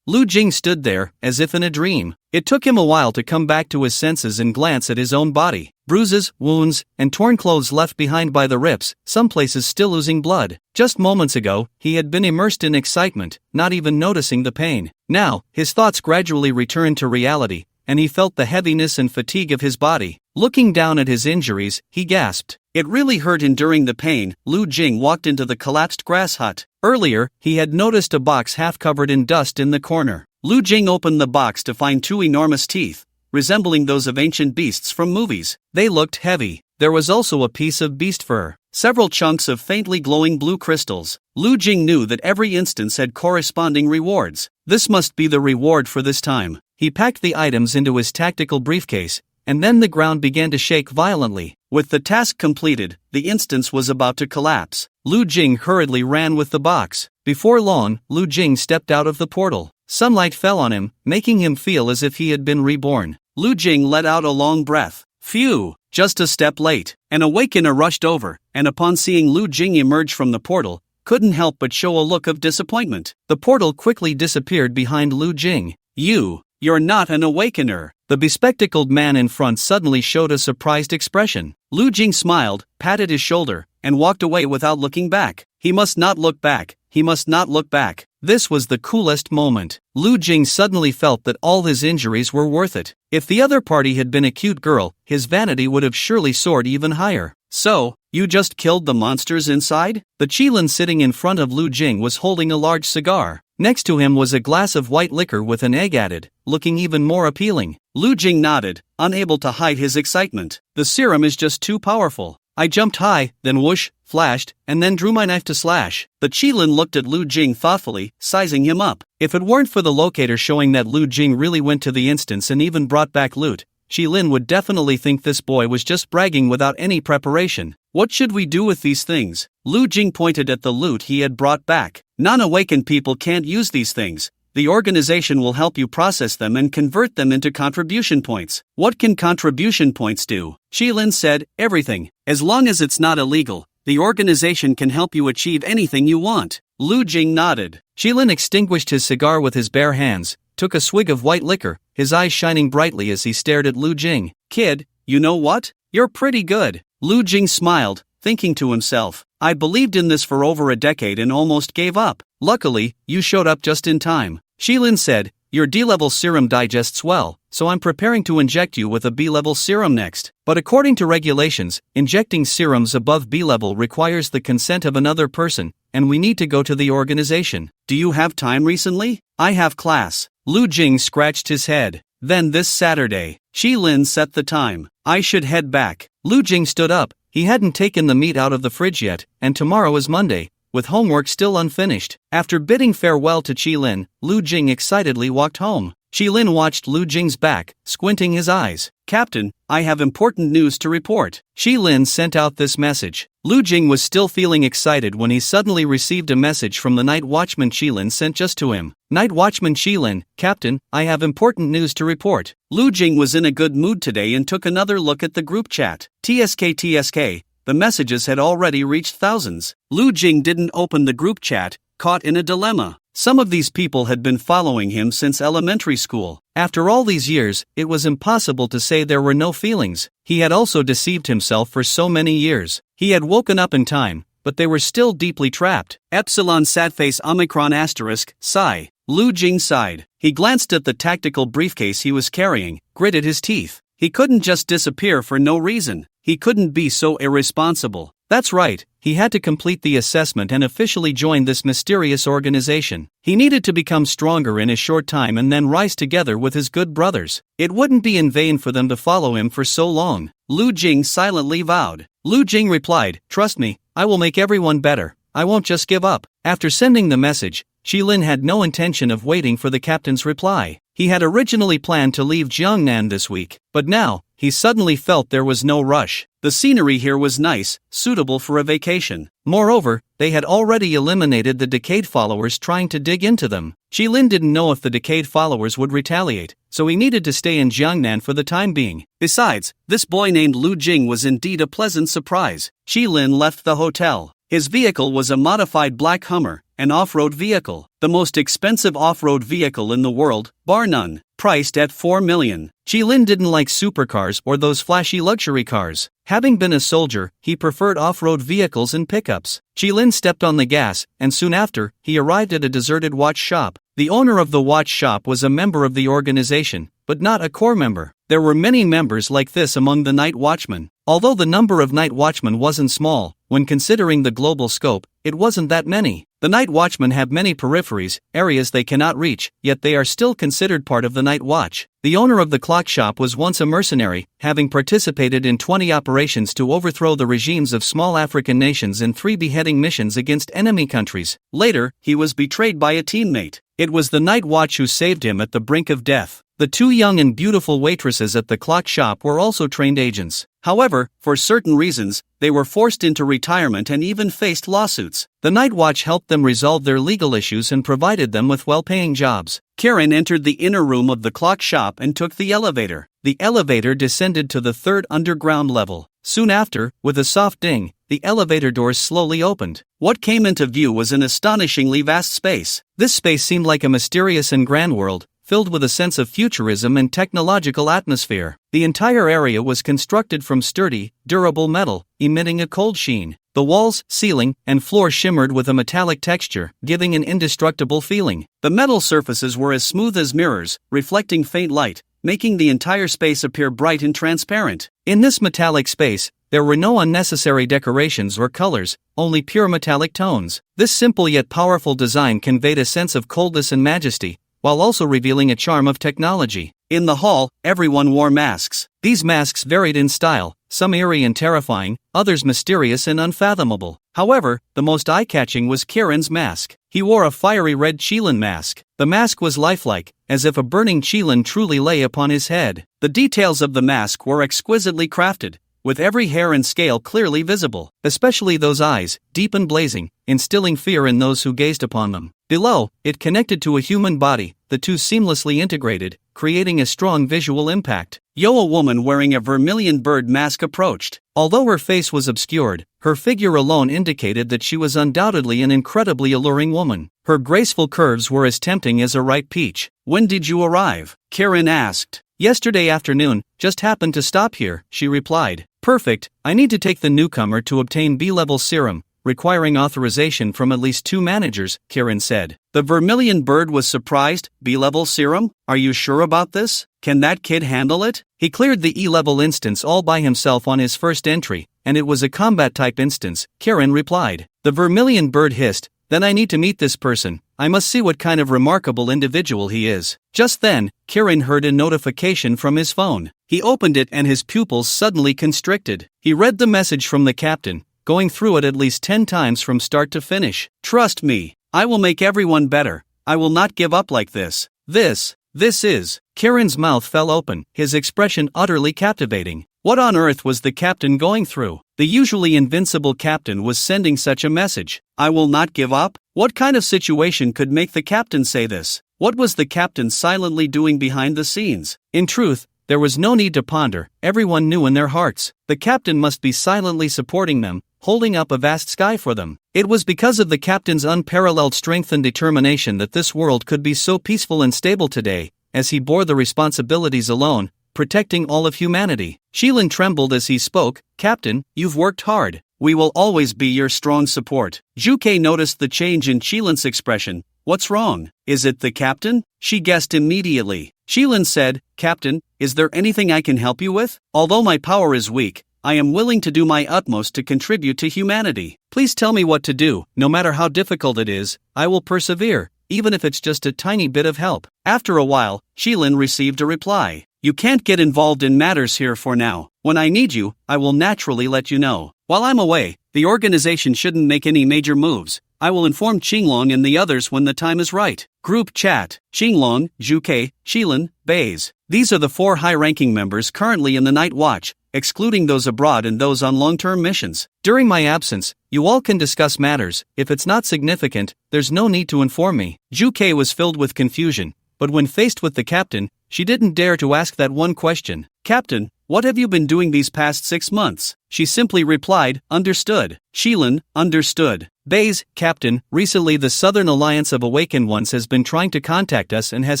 Lu Jing stood there, as if in a dream. It took him a while to come back to his senses and glance at his own body. Bruises, wounds, and torn clothes left behind by the rips, some places still oozing blood. Just moments ago, he had been immersed in excitement, not even noticing the pain. Now, his thoughts gradually returned to reality, and he felt the heaviness and fatigue of his body. Looking down at his injuries, he gasped. It really hurt. Enduring the pain, Lu Jing walked into the collapsed grass hut. Earlier, he had noticed a box half covered in dust in the corner. Lu Jing opened the box to find two enormous teeth, resembling those of ancient beasts from movies. They looked heavy. There was also a piece of beast fur, several chunks of faintly glowing blue crystals. Lu Jing knew that every instance had corresponding rewards. This must be the reward for this time. He packed the items into his tactical briefcase, and then the ground began to shake violently. With the task completed, the instance was about to collapse. Lu Jing hurriedly ran with the box. Before long, Lu Jing stepped out of the portal. Sunlight fell on him, making him feel as if he had been reborn. Lu Jing let out a long breath. Phew! Just a step late. An awakener rushed over, and upon seeing Lu Jing emerge from the portal, couldn't help but show a look of disappointment. The portal quickly disappeared behind Lu Jing. You're not an awakener. The bespectacled man in front suddenly showed a surprised expression. Lu Jing smiled, patted his shoulder, and walked away without looking back. He must not look back. He must not look back. This was the coolest moment. Lu Jing suddenly felt that all his injuries were worth it. If the other party had been a cute girl, his vanity would have surely soared even higher. So, you just killed the monsters inside? The Qilin sitting in front of Lu Jing was holding a large cigar. Next to him was a glass of white liquor with an egg added, looking even more appealing. Lu Jing nodded, unable to hide his excitement. The serum is just too powerful. I jumped high, then whoosh, flashed, and then drew my knife to slash. The Qilin looked at Lu Jing thoughtfully, sizing him up. If it weren't for the locator showing that Lu Jing really went to the instance and even brought back loot, Qilin would definitely think this boy was just bragging without any preparation. What should we do with these things? Lu Jing pointed at the loot he had brought back. Non-awakened people can't use these things. The organization will help you process them and convert them into contribution points. What can contribution points do? Qilin said, everything. As long as it's not illegal, the organization can help you achieve anything you want. Lu Jing nodded. Qilin extinguished his cigar with his bare hands, took a swig of white liquor, his eyes shining brightly as he stared at Lu Jing. Kid, you know what? You're pretty good. Lu Jing smiled, thinking to himself, I believed in this for over a decade and almost gave up. Luckily, you showed up just in time. Qilin said, your D-level serum digests well, so I'm preparing to inject you with a B-level serum next. But according to regulations, injecting serums above B-level requires the consent of another person, and we need to go to the organization. Do you have time recently? I have class. Lu Jing scratched his head. Then this Saturday. Qilin set the time. I should head back. Lu Jing stood up. He hadn't taken the meat out of the fridge yet, and tomorrow is Monday, with homework still unfinished. After bidding farewell to Qilin, Lu Jing excitedly walked home. Qilin watched Lu Jing's back, squinting his eyes. Captain, I have important news to report. Qilin sent out this message. Lu Jing was still feeling excited when he suddenly received a message from the night watchman Qilin sent just to him. Night watchman Qilin, Captain, I have important news to report. Lu Jing was in a good mood today and took another look at the group chat. TSK. The messages had already reached thousands. Lu Jing didn't open the group chat, caught in a dilemma. Some of these people had been following him since elementary school. After all these years, it was impossible to say there were no feelings. He had also deceived himself for so many years. He had woken up in time, but they were still deeply trapped. Epsilon Sadface Omicron asterisk, sigh. Lu Jing sighed. He glanced at the tactical briefcase he was carrying, gritted his teeth. He couldn't just disappear for no reason. He couldn't be so irresponsible. That's right, he had to complete the assessment and officially join this mysterious organization. He needed to become stronger in a short time and then rise together with his good brothers. It wouldn't be in vain for them to follow him for so long, Lu Jing silently vowed. Lu Jing replied, "Trust me, I will make everyone better. I won't just give up." After sending the message, Qilin had no intention of waiting for the captain's reply. He had originally planned to leave Jiangnan this week, but now, he suddenly felt there was no rush. The scenery here was nice, suitable for a vacation. Moreover, they had already eliminated the Decade followers trying to dig into them. Qilin didn't know if the Decade followers would retaliate, so he needed to stay in Jiangnan for the time being. Besides, this boy named Lu Jing was indeed a pleasant surprise. Qilin left the hotel. His vehicle was a modified black Hummer, an off-road vehicle, the most expensive off-road vehicle in the world, bar none, priced at 4 million. Qilin didn't like supercars or those flashy luxury cars. Having been a soldier, he preferred off-road vehicles and pickups. Qilin stepped on the gas, and soon after, he arrived at a deserted watch shop. The owner of the watch shop was a member of the organization, but not a core member. There were many members like this among the night watchmen. Although the number of night watchmen wasn't small, when considering the global scope, it wasn't that many. The night watchmen have many peripheries, areas they cannot reach, yet they are still considered part of the night watch. The owner of the clock shop was once a mercenary, having participated in 20 operations to overthrow the regimes of small African nations and 3 beheading missions against enemy countries. Later, he was betrayed by a teammate. It was the night watch who saved him at the brink of death. The 2 young and beautiful waitresses at the clock shop were also trained agents. However, for certain reasons, they were forced into retirement and even faced lawsuits. The night watch helped them resolve their legal issues and provided them with well-paying jobs. Karen entered the inner room of the clock shop and took the elevator. The elevator descended to the 3rd underground level. Soon after, with a soft ding, the elevator doors slowly opened. What came into view was an astonishingly vast space. This space seemed like a mysterious and grand world, filled with a sense of futurism and technological atmosphere. The entire area was constructed from sturdy, durable metal, emitting a cold sheen. The walls, ceiling, and floor shimmered with a metallic texture, giving an indestructible feeling. The metal surfaces were as smooth as mirrors, reflecting faint light, making the entire space appear bright and transparent. In this metallic space, there were no unnecessary decorations or colors, only pure metallic tones. This simple yet powerful design conveyed a sense of coldness and majesty, while also revealing a charm of technology. In the hall, everyone wore masks. These masks varied in style, some eerie and terrifying, others mysterious and unfathomable. However, the most eye-catching was Kirin's mask. He wore a fiery red Qilin mask. The mask was lifelike, as if a burning Qilin truly lay upon his head. The details of the mask were exquisitely crafted, with every hair and scale clearly visible, especially those eyes, deep and blazing, instilling fear in those who gazed upon them. Below, it connected to a human body, the two seamlessly integrated, creating a strong visual impact. A woman wearing a vermilion bird mask approached. Although her face was obscured, her figure alone indicated that she was undoubtedly an incredibly alluring woman. Her graceful curves were as tempting as a ripe peach. "When did you arrive?" Kirin asked. "Yesterday afternoon, just happened to stop here," she replied. "Perfect, I need to take the newcomer to obtain B-level serum, requiring authorization from at least 2 managers," Kirin said. The vermilion bird was surprised. "B-level serum? Are you sure about this? Can that kid handle it?" He cleared the E-level instance all by himself on his first entry, and it was a combat-type instance, Kirin replied. The vermilion bird hissed, "Then I need to meet this person. I must see what kind of remarkable individual he is." Just then, Kirin heard a notification from his phone. He opened it and his pupils suddenly constricted. He read the message from the captain, going through it at least 10 times from start to finish. "Trust me, I will make everyone better. I will not give up like this. This is..." Kirin's mouth fell open, his expression utterly captivating. What on earth was the captain going through? The usually invincible captain was sending such a message. "I will not give up?" What kind of situation could make the captain say this? What was the captain silently doing behind the scenes? In truth, there was no need to ponder. Everyone knew in their hearts. The captain must be silently supporting them, holding up a vast sky for them. It was because of the captain's unparalleled strength and determination that this world could be so peaceful and stable today, as he bore the responsibilities alone, protecting all of humanity. Qilin trembled as he spoke. "Captain, you've worked hard. We will always be your strong support." Juke noticed the change in Qilin's expression. "What's wrong? Is it the captain?" She guessed immediately. Qilin said, "Captain, is there anything I can help you with? Although my power is weak, I am willing to do my utmost to contribute to humanity. Please tell me what to do, no matter how difficult it is, I will persevere, even if it's just a tiny bit of help. After a while, Shilin received a reply. You can't get involved in matters here for now. When I need you, I will naturally let you know. While I'm away, the organization shouldn't make any major moves. I will inform Qinglong and the others when the time is right. Group chat. Qinglong, Zhuke, Shilin, Baze. These are the 4 high-ranking members currently in the Night Watch, excluding those abroad and those on long-term missions. During my absence, you all can discuss matters. If it's not significant, there's no need to inform me. Zhuke was filled with confusion, but when faced with the captain, she didn't dare to ask that one question. Captain, what have you been doing these past 6 months? She simply replied, understood. Shilin, understood. Baze, Captain, recently the Southern Alliance of Awakened Ones has been trying to contact us and has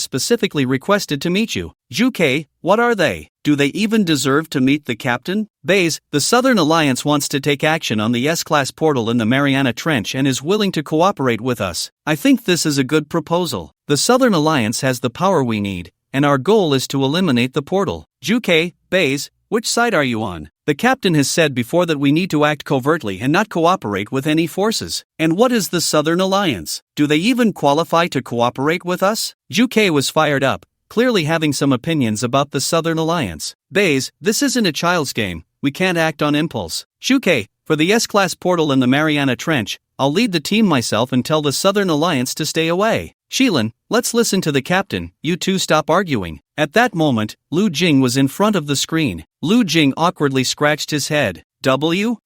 specifically requested to meet you. Zhuke, what are they? Do they even deserve to meet the captain? Baze, the Southern Alliance wants to take action on the S-Class portal in the Mariana Trench and is willing to cooperate with us. I think this is a good proposal. The Southern Alliance has the power we need, and our goal is to eliminate the portal. Zhuke, Baze, which side are you on? The captain has said before that we need to act covertly and not cooperate with any forces. And what is the Southern Alliance? Do they even qualify to cooperate with us? Zhuke was fired up, clearly having some opinions about the Southern Alliance. Baze, this isn't a child's game, we can't act on impulse. Zhuke, for the S-Class portal in the Mariana Trench, I'll lead the team myself and tell the Southern Alliance to stay away. Shilin, let's listen to the captain, you two stop arguing. At that moment, Lu Jing was in front of the screen. Lu Jing awkwardly scratched his head. W?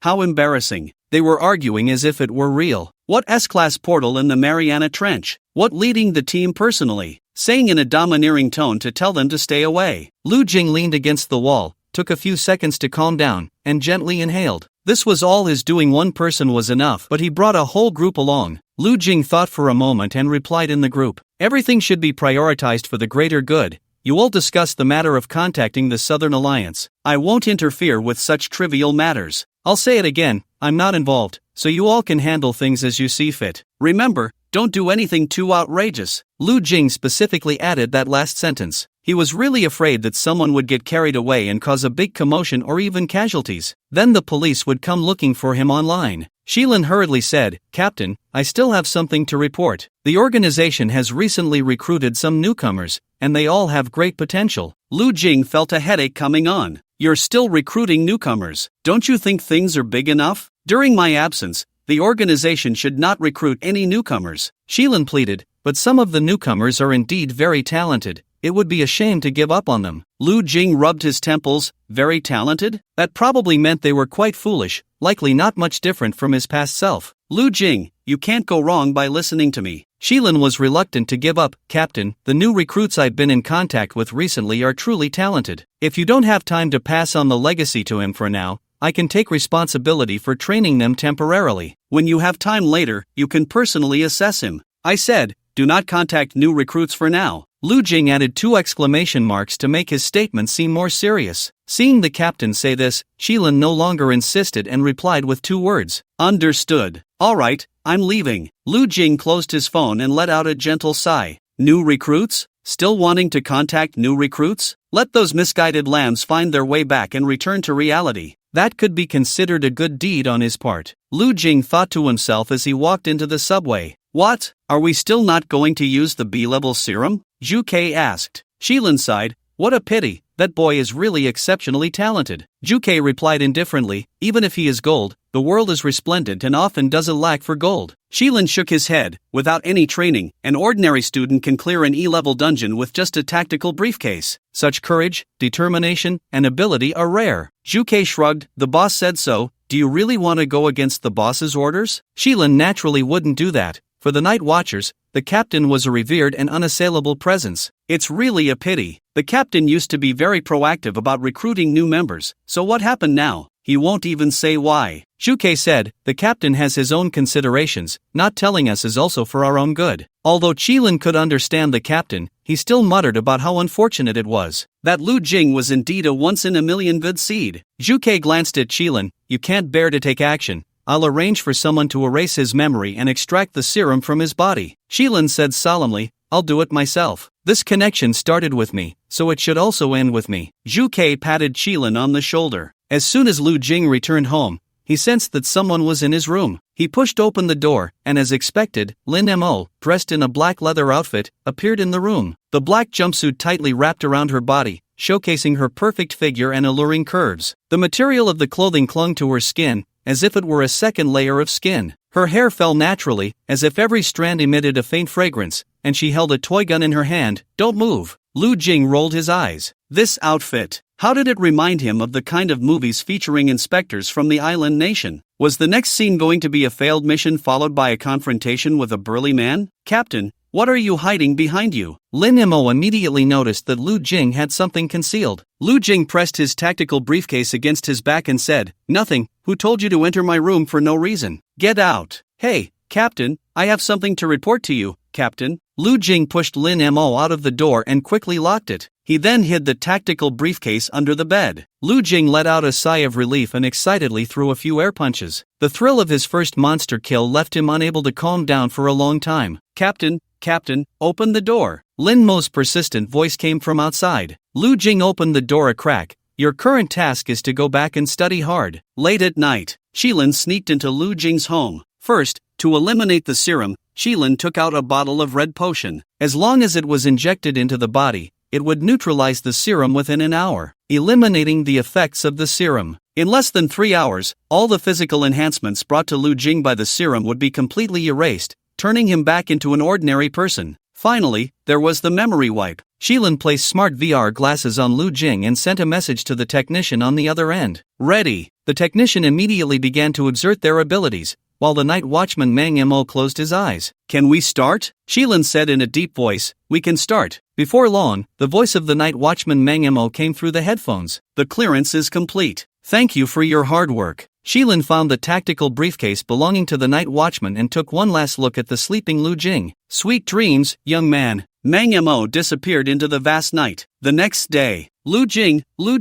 How embarrassing. They were arguing as if it were real. What S-Class portal in the Mariana Trench? What leading the team personally? Saying in a domineering tone to tell them to stay away. Lu Jing leaned against the wall, took a few seconds to calm down, and gently inhaled. This was all his doing. One person was enough, but he brought a whole group along. Lu Jing thought for a moment and replied in the group. Everything should be prioritized for the greater good. You all discuss the matter of contacting the Southern Alliance. I won't interfere with such trivial matters. I'll say it again, I'm not involved, so you all can handle things as you see fit. Remember, don't do anything too outrageous. Lu Jing specifically added that last sentence. He was really afraid that someone would get carried away and cause a big commotion or even casualties. Then the police would come looking for him online. Shilin hurriedly said, Captain, I still have something to report. The organization has recently recruited some newcomers, and they all have great potential. Lu Jing felt a headache coming on. You're still recruiting newcomers. Don't you think things are big enough? During my absence, the organization should not recruit any newcomers. Shilin pleaded, but some of the newcomers are indeed very talented. It would be a shame to give up on them. Lu Jing rubbed his temples. Very talented? That probably meant they were quite foolish, likely not much different from his past self. Lu Jing, you can't go wrong by listening to me. Shilin was reluctant to give up. Captain, the new recruits I've been in contact with recently are truly talented. If you don't have time to pass on the legacy to him for now, I can take responsibility for training them temporarily. When you have time later, you can personally assess him. I said, do not contact new recruits for now. Lu Jing added 2 exclamation marks to make his statement seem more serious. Seeing the captain say this, Shilin no longer insisted and replied with 2 words. Understood. All right, I'm leaving. Lu Jing closed his phone and let out a gentle sigh. New recruits? Still wanting to contact new recruits? Let those misguided lambs find their way back and return to reality. That could be considered a good deed on his part. Lu Jing thought to himself as he walked into the subway. What? Are we still not going to use the B-level serum? Zhuke asked. Shilin sighed. What a pity, that boy is really exceptionally talented. Zhuke replied indifferently, even if he is gold, the world is resplendent and often doesn't lack for gold. Shilin shook his head. Without any training, an ordinary student can clear an E-level dungeon with just a tactical briefcase. Such courage, determination, and ability are rare. Zhuke shrugged. The boss said so. Do you really want to go against the boss's orders? Shilin naturally wouldn't do that. For the Night Watchers, the captain was a revered and unassailable presence. It's really a pity. The captain used to be very proactive about recruiting new members, so what happened now? He won't even say why. Zhuke said, the captain has his own considerations, not telling us is also for our own good. Although Qilin could understand the captain, he still muttered about how unfortunate it was. That Lu Jing was indeed a once-in-a-million good seed. Zhuke glanced at Qilin. You can't bear to take action. I'll arrange for someone to erase his memory and extract the serum from his body. Shilin said solemnly, I'll do it myself. This connection started with me, so it should also end with me. Zhuke patted Qilin on the shoulder. As soon as Lu Jing returned home, he sensed that someone was in his room. He pushed open the door, and as expected, Lin Mo, dressed in a black leather outfit, appeared in the room. The black jumpsuit tightly wrapped around her body, showcasing her perfect figure and alluring curves. The material of the clothing clung to her skin, as if it were a second layer of skin. Her hair fell naturally, as if every strand emitted a faint fragrance, and she held a toy gun in her hand. "Don't move." Lu Jing rolled his eyes. This outfit. How did it remind him of the kind of movies featuring inspectors from the island nation? Was the next scene going to be a failed mission followed by a confrontation with a burly man? "Captain, what are you hiding behind you?" Lin Mo immediately noticed that Lu Jing had something concealed. Lu Jing pressed his tactical briefcase against his back and said, "Nothing. Who told you to enter my room for no reason? Get out." "Hey, Captain, I have something to report to you, Captain." Lu Jing pushed Lin Mo out of the door and quickly locked it. He then hid the tactical briefcase under the bed. Lu Jing let out a sigh of relief and excitedly threw a few air punches. The thrill of his first monster kill left him unable to calm down for a long time. "Captain, Captain, open the door." Lin Mo's persistent voice came from outside. Lu Jing opened the door a crack. "Your current task is to go back and study hard." Late at night, Shilin sneaked into Lu Jing's home. First, to eliminate the serum, Shilin took out a bottle of red potion. As long as it was injected into the body, it would neutralize the serum within an hour, eliminating the effects of the serum. In less than 3 hours, all the physical enhancements brought to Lu Jing by the serum would be completely erased, turning him back into an ordinary person. Finally, there was the memory wipe. Shilin placed smart VR glasses on Lu Jing and sent a message to the technician on the other end. "Ready." The technician immediately began to exert their abilities, while the night watchman Mang Mo closed his eyes. "Can we start?" Shilin said in a deep voice. "We can start." Before long, the voice of the night watchman Mang Mo came through the headphones. "The clearance is complete. Thank you for your hard work." Shilin found the tactical briefcase belonging to the night watchman and took one last look at the sleeping Lu Jing. "Sweet dreams, young man." Mang Mo disappeared into the vast night. The next day, Lu Jing. Lu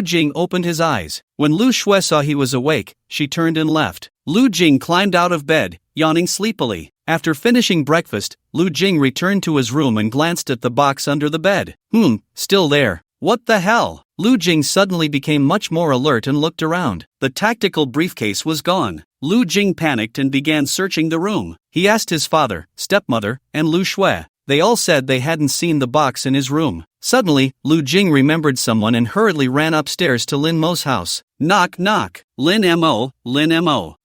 Jing opened his eyes. When Lu Shui saw he was awake, she turned and left. Lu Jing climbed out of bed, yawning sleepily. After finishing breakfast, Lu Jing returned to his room and glanced at the box under the bed. Still there. What the hell? Lu Jing suddenly became much more alert and looked around. The tactical briefcase was gone. Lu Jing panicked and began searching the room. He asked his father, stepmother, and Lu Shui. They all said they hadn't seen the box in his room. Suddenly, Lu Jing remembered someone and hurriedly ran upstairs to Lin Mo's house. Knock knock. Lin Mo.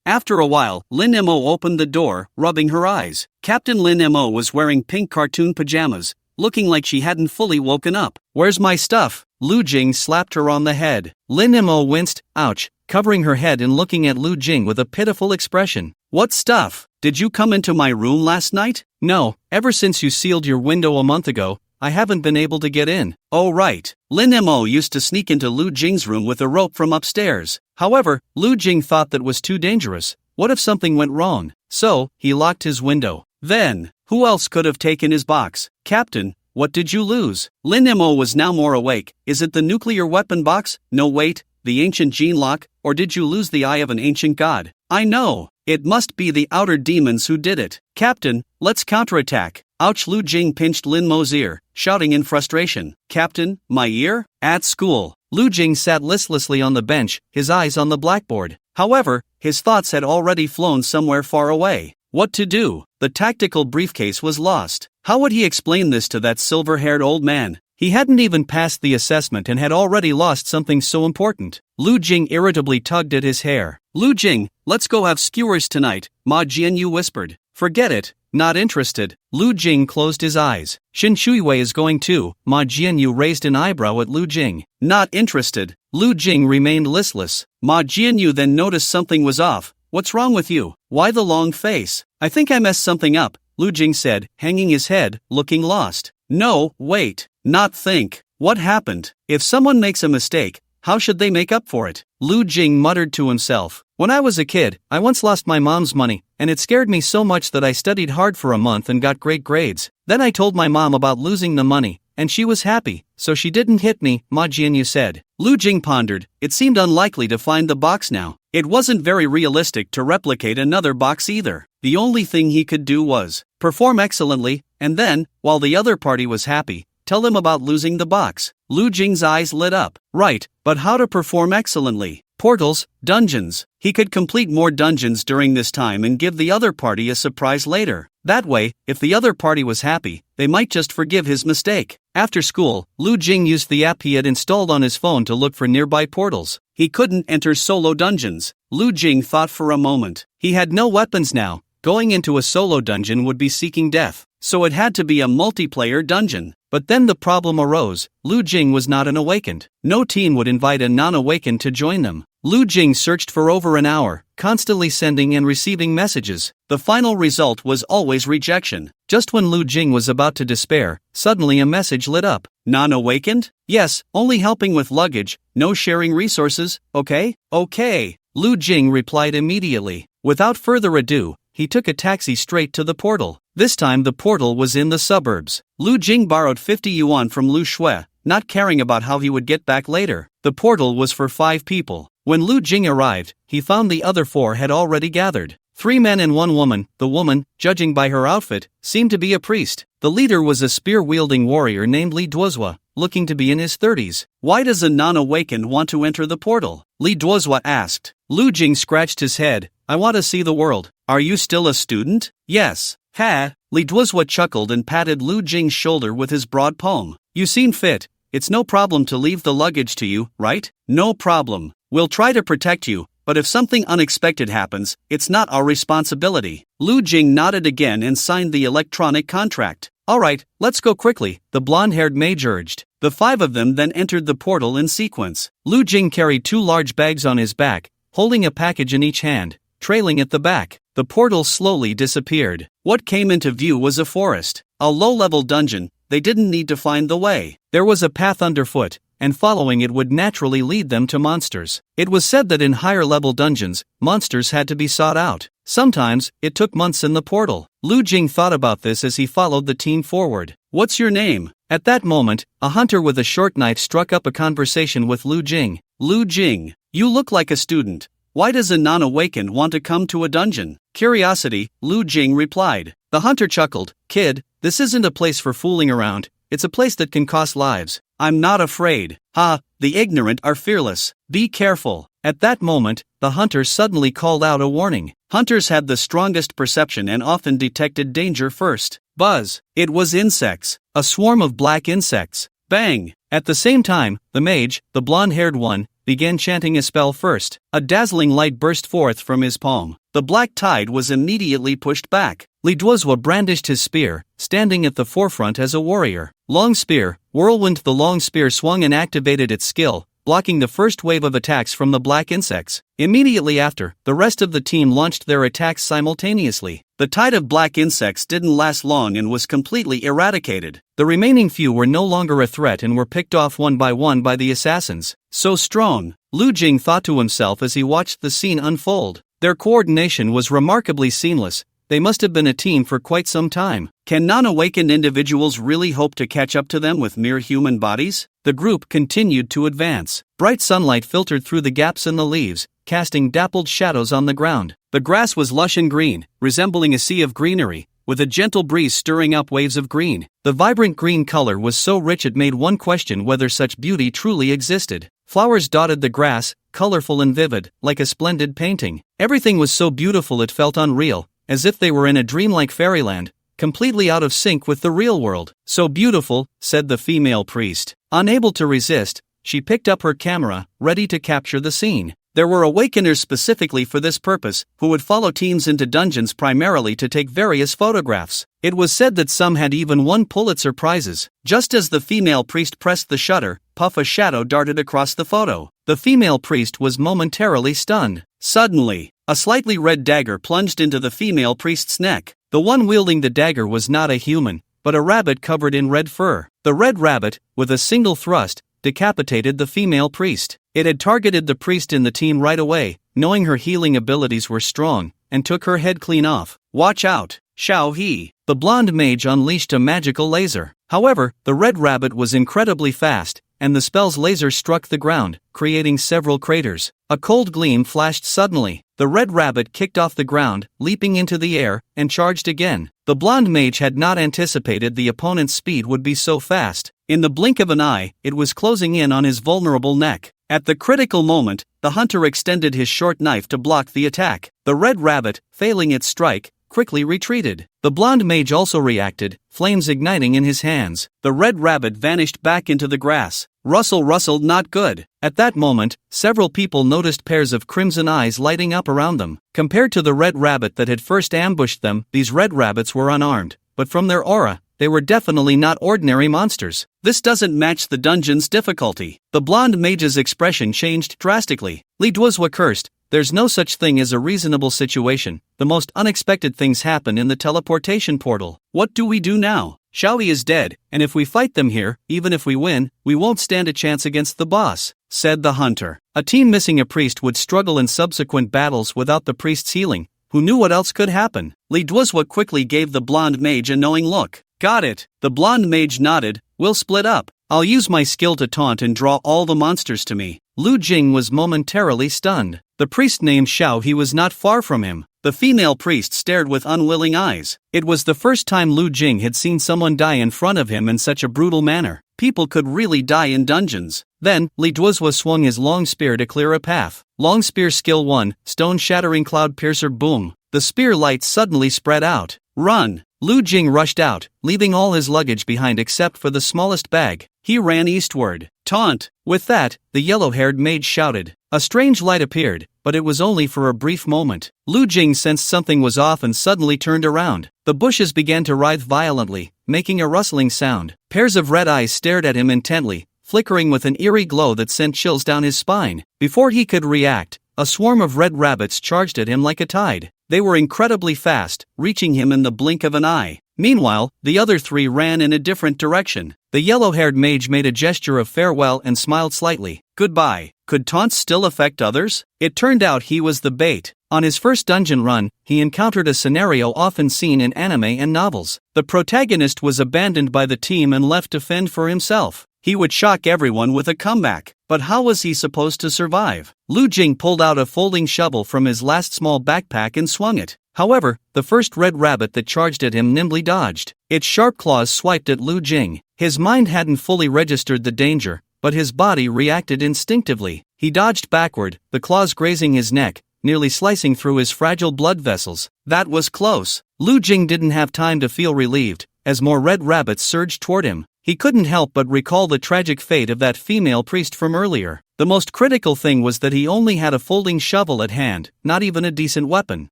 After a while, Lin Mo opened the door, rubbing her eyes. Captain Lin Mo was wearing pink cartoon pajamas, looking like she hadn't fully woken up. "Where's my stuff?" Lu Jing slapped her on the head. Lin Mo winced, ouch, covering her head and looking at Lu Jing with a pitiful expression. "What stuff? Did you come into my room last night?" "No, ever since you sealed your window a month ago, I haven't been able to get in." "Oh right." Lin Mo used to sneak into Lu Jing's room with a rope from upstairs. However, Lu Jing thought that was too dangerous. What if something went wrong? So, he locked his window. Then, who else could have taken his box? "Captain, what did you lose?" Lin Mo was now more awake. "Is it the nuclear weapon box? No wait, the ancient gene lock, or did you lose the eye of an ancient god? I know. It must be the outer demons who did it. Captain, let's counterattack." Ouch! Lu Jing pinched Lin Mo's ear, shouting in frustration. "Captain, my ear?" At school, Lu Jing sat listlessly on the bench, his eyes on the blackboard. However, his thoughts had already flown somewhere far away. What to do? The tactical briefcase was lost. How would he explain this to that silver-haired old man? He hadn't even passed the assessment and had already lost something so important. Lu Jing irritably tugged at his hair. "Lu Jing, let's go have skewers tonight," Ma Jianyu whispered. "Forget it. Not interested." Lu Jing closed his eyes. "Shin Shuiwei is going too." Ma Jianyu raised an eyebrow at Lu Jing. "Not interested." Lu Jing remained listless. Ma Jianyu then noticed something was off. "What's wrong with you? Why the long face?" "I think I messed something up," Lu Jing said, hanging his head, looking lost. "No, wait. Not think. What happened? If someone makes a mistake, how should they make up for it?" Lu Jing muttered to himself. "When I was a kid, I once lost my mom's money, and it scared me so much that I studied hard for a month and got great grades. Then I told my mom about losing the money, and she was happy, so she didn't hit me," Ma Jianyu said. Lu Jing pondered. It seemed unlikely to find the box now. It wasn't very realistic to replicate another box either. The only thing he could do was perform excellently, and then, while the other party was happy, Tell them about losing the box. Lu Jing's eyes lit up. Right, but how to perform excellently? Portals, dungeons. He could complete more dungeons during this time and give the other party a surprise later. That way, if the other party was happy, they might just forgive his mistake. After school, Lu Jing used the app he had installed on his phone to look for nearby portals. He couldn't enter solo dungeons. Lu Jing thought for a moment. He had no weapons now. Going into a solo dungeon would be seeking death. So it had to be a multiplayer dungeon. But then the problem arose. Lu Jing was not an awakened. No team would invite a non-awakened to join them. Lu Jing searched for over an hour, constantly sending and receiving messages. The final result was always rejection. Just when Lu Jing was about to despair, suddenly a message lit up. Non-awakened? Yes, only helping with luggage, no sharing resources, okay? Okay. Lu Jing replied immediately. Without further ado, he took a taxi straight to the portal. This time the portal was in the suburbs. Lu Jing borrowed 50 yuan from Lu Shui, not caring about how he would get back later. The portal was for 5 people. When Lu Jing arrived, he found the other 4 had already gathered. 3 men and 1 woman. The woman, judging by her outfit, seemed to be a priest. The leader was a spear-wielding warrior named Li Duozhua, looking to be in his 30s. Why does a non-awakened want to enter the portal? Li Duozhua asked. Lu Jing scratched his head. I want to see the world. Are you still a student? Yes. Ha! Li Duozhua chuckled and patted Lu Jing's shoulder with his broad palm. You seem fit. It's no problem to leave the luggage to you, right? No problem. We'll try to protect you, but if something unexpected happens, it's not our responsibility. Lu Jing nodded again and signed the electronic contract. Alright, let's go quickly, the blonde-haired mage urged. The 5 of them then entered the portal in sequence. Lu Jing carried 2 large bags on his back, holding a package in each hand, trailing at the back. The portal slowly disappeared. What came into view was a forest, a low-level dungeon. They didn't need to find the way. There was a path underfoot, and following it would naturally lead them to monsters. It was said that in higher-level dungeons, monsters had to be sought out. Sometimes, it took months in the portal. Lu Jing thought about this as he followed the team forward. What's your name? At that moment, a hunter with a short knife struck up a conversation with Lu Jing. Lu Jing, you look like a student. Why does a non-awakened want to come to a dungeon? Curiosity, Lu Jing replied. The hunter chuckled. Kid, this isn't a place for fooling around. It's a place that can cost lives. I'm not afraid. Ha, the ignorant are fearless. Be careful. At that moment, the hunter suddenly called out a warning. Hunters had the strongest perception and often detected danger first. Buzz. It was insects. A swarm of black insects. Bang. At the same time, the mage, the blonde-haired one, began chanting a spell first. A dazzling light burst forth from his palm. The black tide was immediately pushed back. Li Duozhua brandished his spear, standing at the forefront as a warrior. Long spear, whirlwind. The long spear swung and activated its skill, blocking the first wave of attacks from the black insects. Immediately after, the rest of the team launched their attacks simultaneously. The tide of black insects didn't last long and was completely eradicated. The remaining few were no longer a threat and were picked off one by the assassins. So strong, Lu Jing thought to himself as he watched the scene unfold. Their coordination was remarkably seamless. They must have been a team for quite some time. Can non-awakened individuals really hope to catch up to them with mere human bodies? The group continued to advance. Bright sunlight filtered through the gaps in the leaves, casting dappled shadows on the ground. The grass was lush and green, resembling a sea of greenery, with a gentle breeze stirring up waves of green. The vibrant green color was so rich it made one question whether such beauty truly existed. Flowers dotted the grass, colorful and vivid, like a splendid painting. Everything was so beautiful it felt unreal, as if they were in a dreamlike fairyland, completely out of sync with the real world. So beautiful, said the female priest. Unable to resist, she picked up her camera, ready to capture the scene. There were awakeners specifically for this purpose, who would follow teams into dungeons primarily to take various photographs. It was said that some had even won Pulitzer Prizes. Just as the female priest pressed the shutter, puff, a shadow darted across the photo. The female priest was momentarily stunned. Suddenly, a slightly red dagger plunged into the female priest's neck. The one wielding the dagger was not a human, but a rabbit covered in red fur. The red rabbit, with a single thrust, decapitated the female priest. It had targeted the priest in the team right away, knowing her healing abilities were strong, and took her head clean off. Watch out, Xiao He. The blonde mage unleashed a magical laser. However, the red rabbit was incredibly fast, and the spell's laser struck the ground, creating several craters. A cold gleam flashed suddenly. The red rabbit kicked off the ground, leaping into the air, and charged again. The blonde mage had not anticipated the opponent's speed would be so fast. In the blink of an eye, it was closing in on his vulnerable neck. At the critical moment, the hunter extended his short knife to block the attack. The red rabbit, failing its strike, quickly retreated. The blonde mage also reacted, flames igniting in his hands. The red rabbit vanished back into the grass. Rustle, rustle, not good. At that moment, several people noticed pairs of crimson eyes lighting up around them. Compared to the red rabbit that had first ambushed them, these red rabbits were unarmed, but from their aura, they were definitely not ordinary monsters. This doesn't match the dungeon's difficulty. The blonde mage's expression changed drastically. Li Duozhua cursed. There's no such thing as a reasonable situation. The most unexpected things happen in the teleportation portal. What do we do now? Xiaoyi is dead, and if we fight them here, even if we win, we won't stand a chance against the boss, said the hunter. A team missing a priest would struggle in subsequent battles without the priest's healing. Who knew what else could happen? Li Duozhua quickly gave the blonde mage a knowing look. Got it. The blonde mage nodded. We'll split up. I'll use my skill to taunt and draw all the monsters to me. Lu Jing was momentarily stunned. The priest named Xiao He was not far from him. The female priest stared with unwilling eyes. It was the first time Lu Jing had seen someone die in front of him in such a brutal manner. People could really die in dungeons. Then, Li Duozhua swung his long spear to clear a path. Long spear skill 1, stone shattering cloud piercer boom. The spear light suddenly spread out. Run! Lu Jing rushed out, leaving all his luggage behind except for the smallest bag. He ran eastward. Taunt! With that, the yellow-haired mage shouted. A strange light appeared, but it was only for a brief moment. Lu Jing sensed something was off and suddenly turned around. The bushes began to writhe violently, making a rustling sound. Pairs of red eyes stared at him intently, flickering with an eerie glow that sent chills down his spine. Before he could react, a swarm of red rabbits charged at him like a tide. They were incredibly fast, reaching him in the blink of an eye. Meanwhile, the other three ran in a different direction. The yellow-haired mage made a gesture of farewell and smiled slightly. Goodbye. Could taunts still affect others? It turned out he was the bait. On his first dungeon run, he encountered a scenario often seen in anime and novels. The protagonist was abandoned by the team and left to fend for himself. He would shock everyone with a comeback. But how was he supposed to survive? Lu Jing pulled out a folding shovel from his last small backpack and swung it. However, the first red rabbit that charged at him nimbly dodged. Its sharp claws swiped at Lu Jing. His mind hadn't fully registered the danger, but his body reacted instinctively. He dodged backward, the claws grazing his neck, nearly slicing through his fragile blood vessels. That was close. Lu Jing didn't have time to feel relieved, as more red rabbits surged toward him. He couldn't help but recall the tragic fate of that female priest from earlier. The most critical thing was that he only had a folding shovel at hand, not even a decent weapon.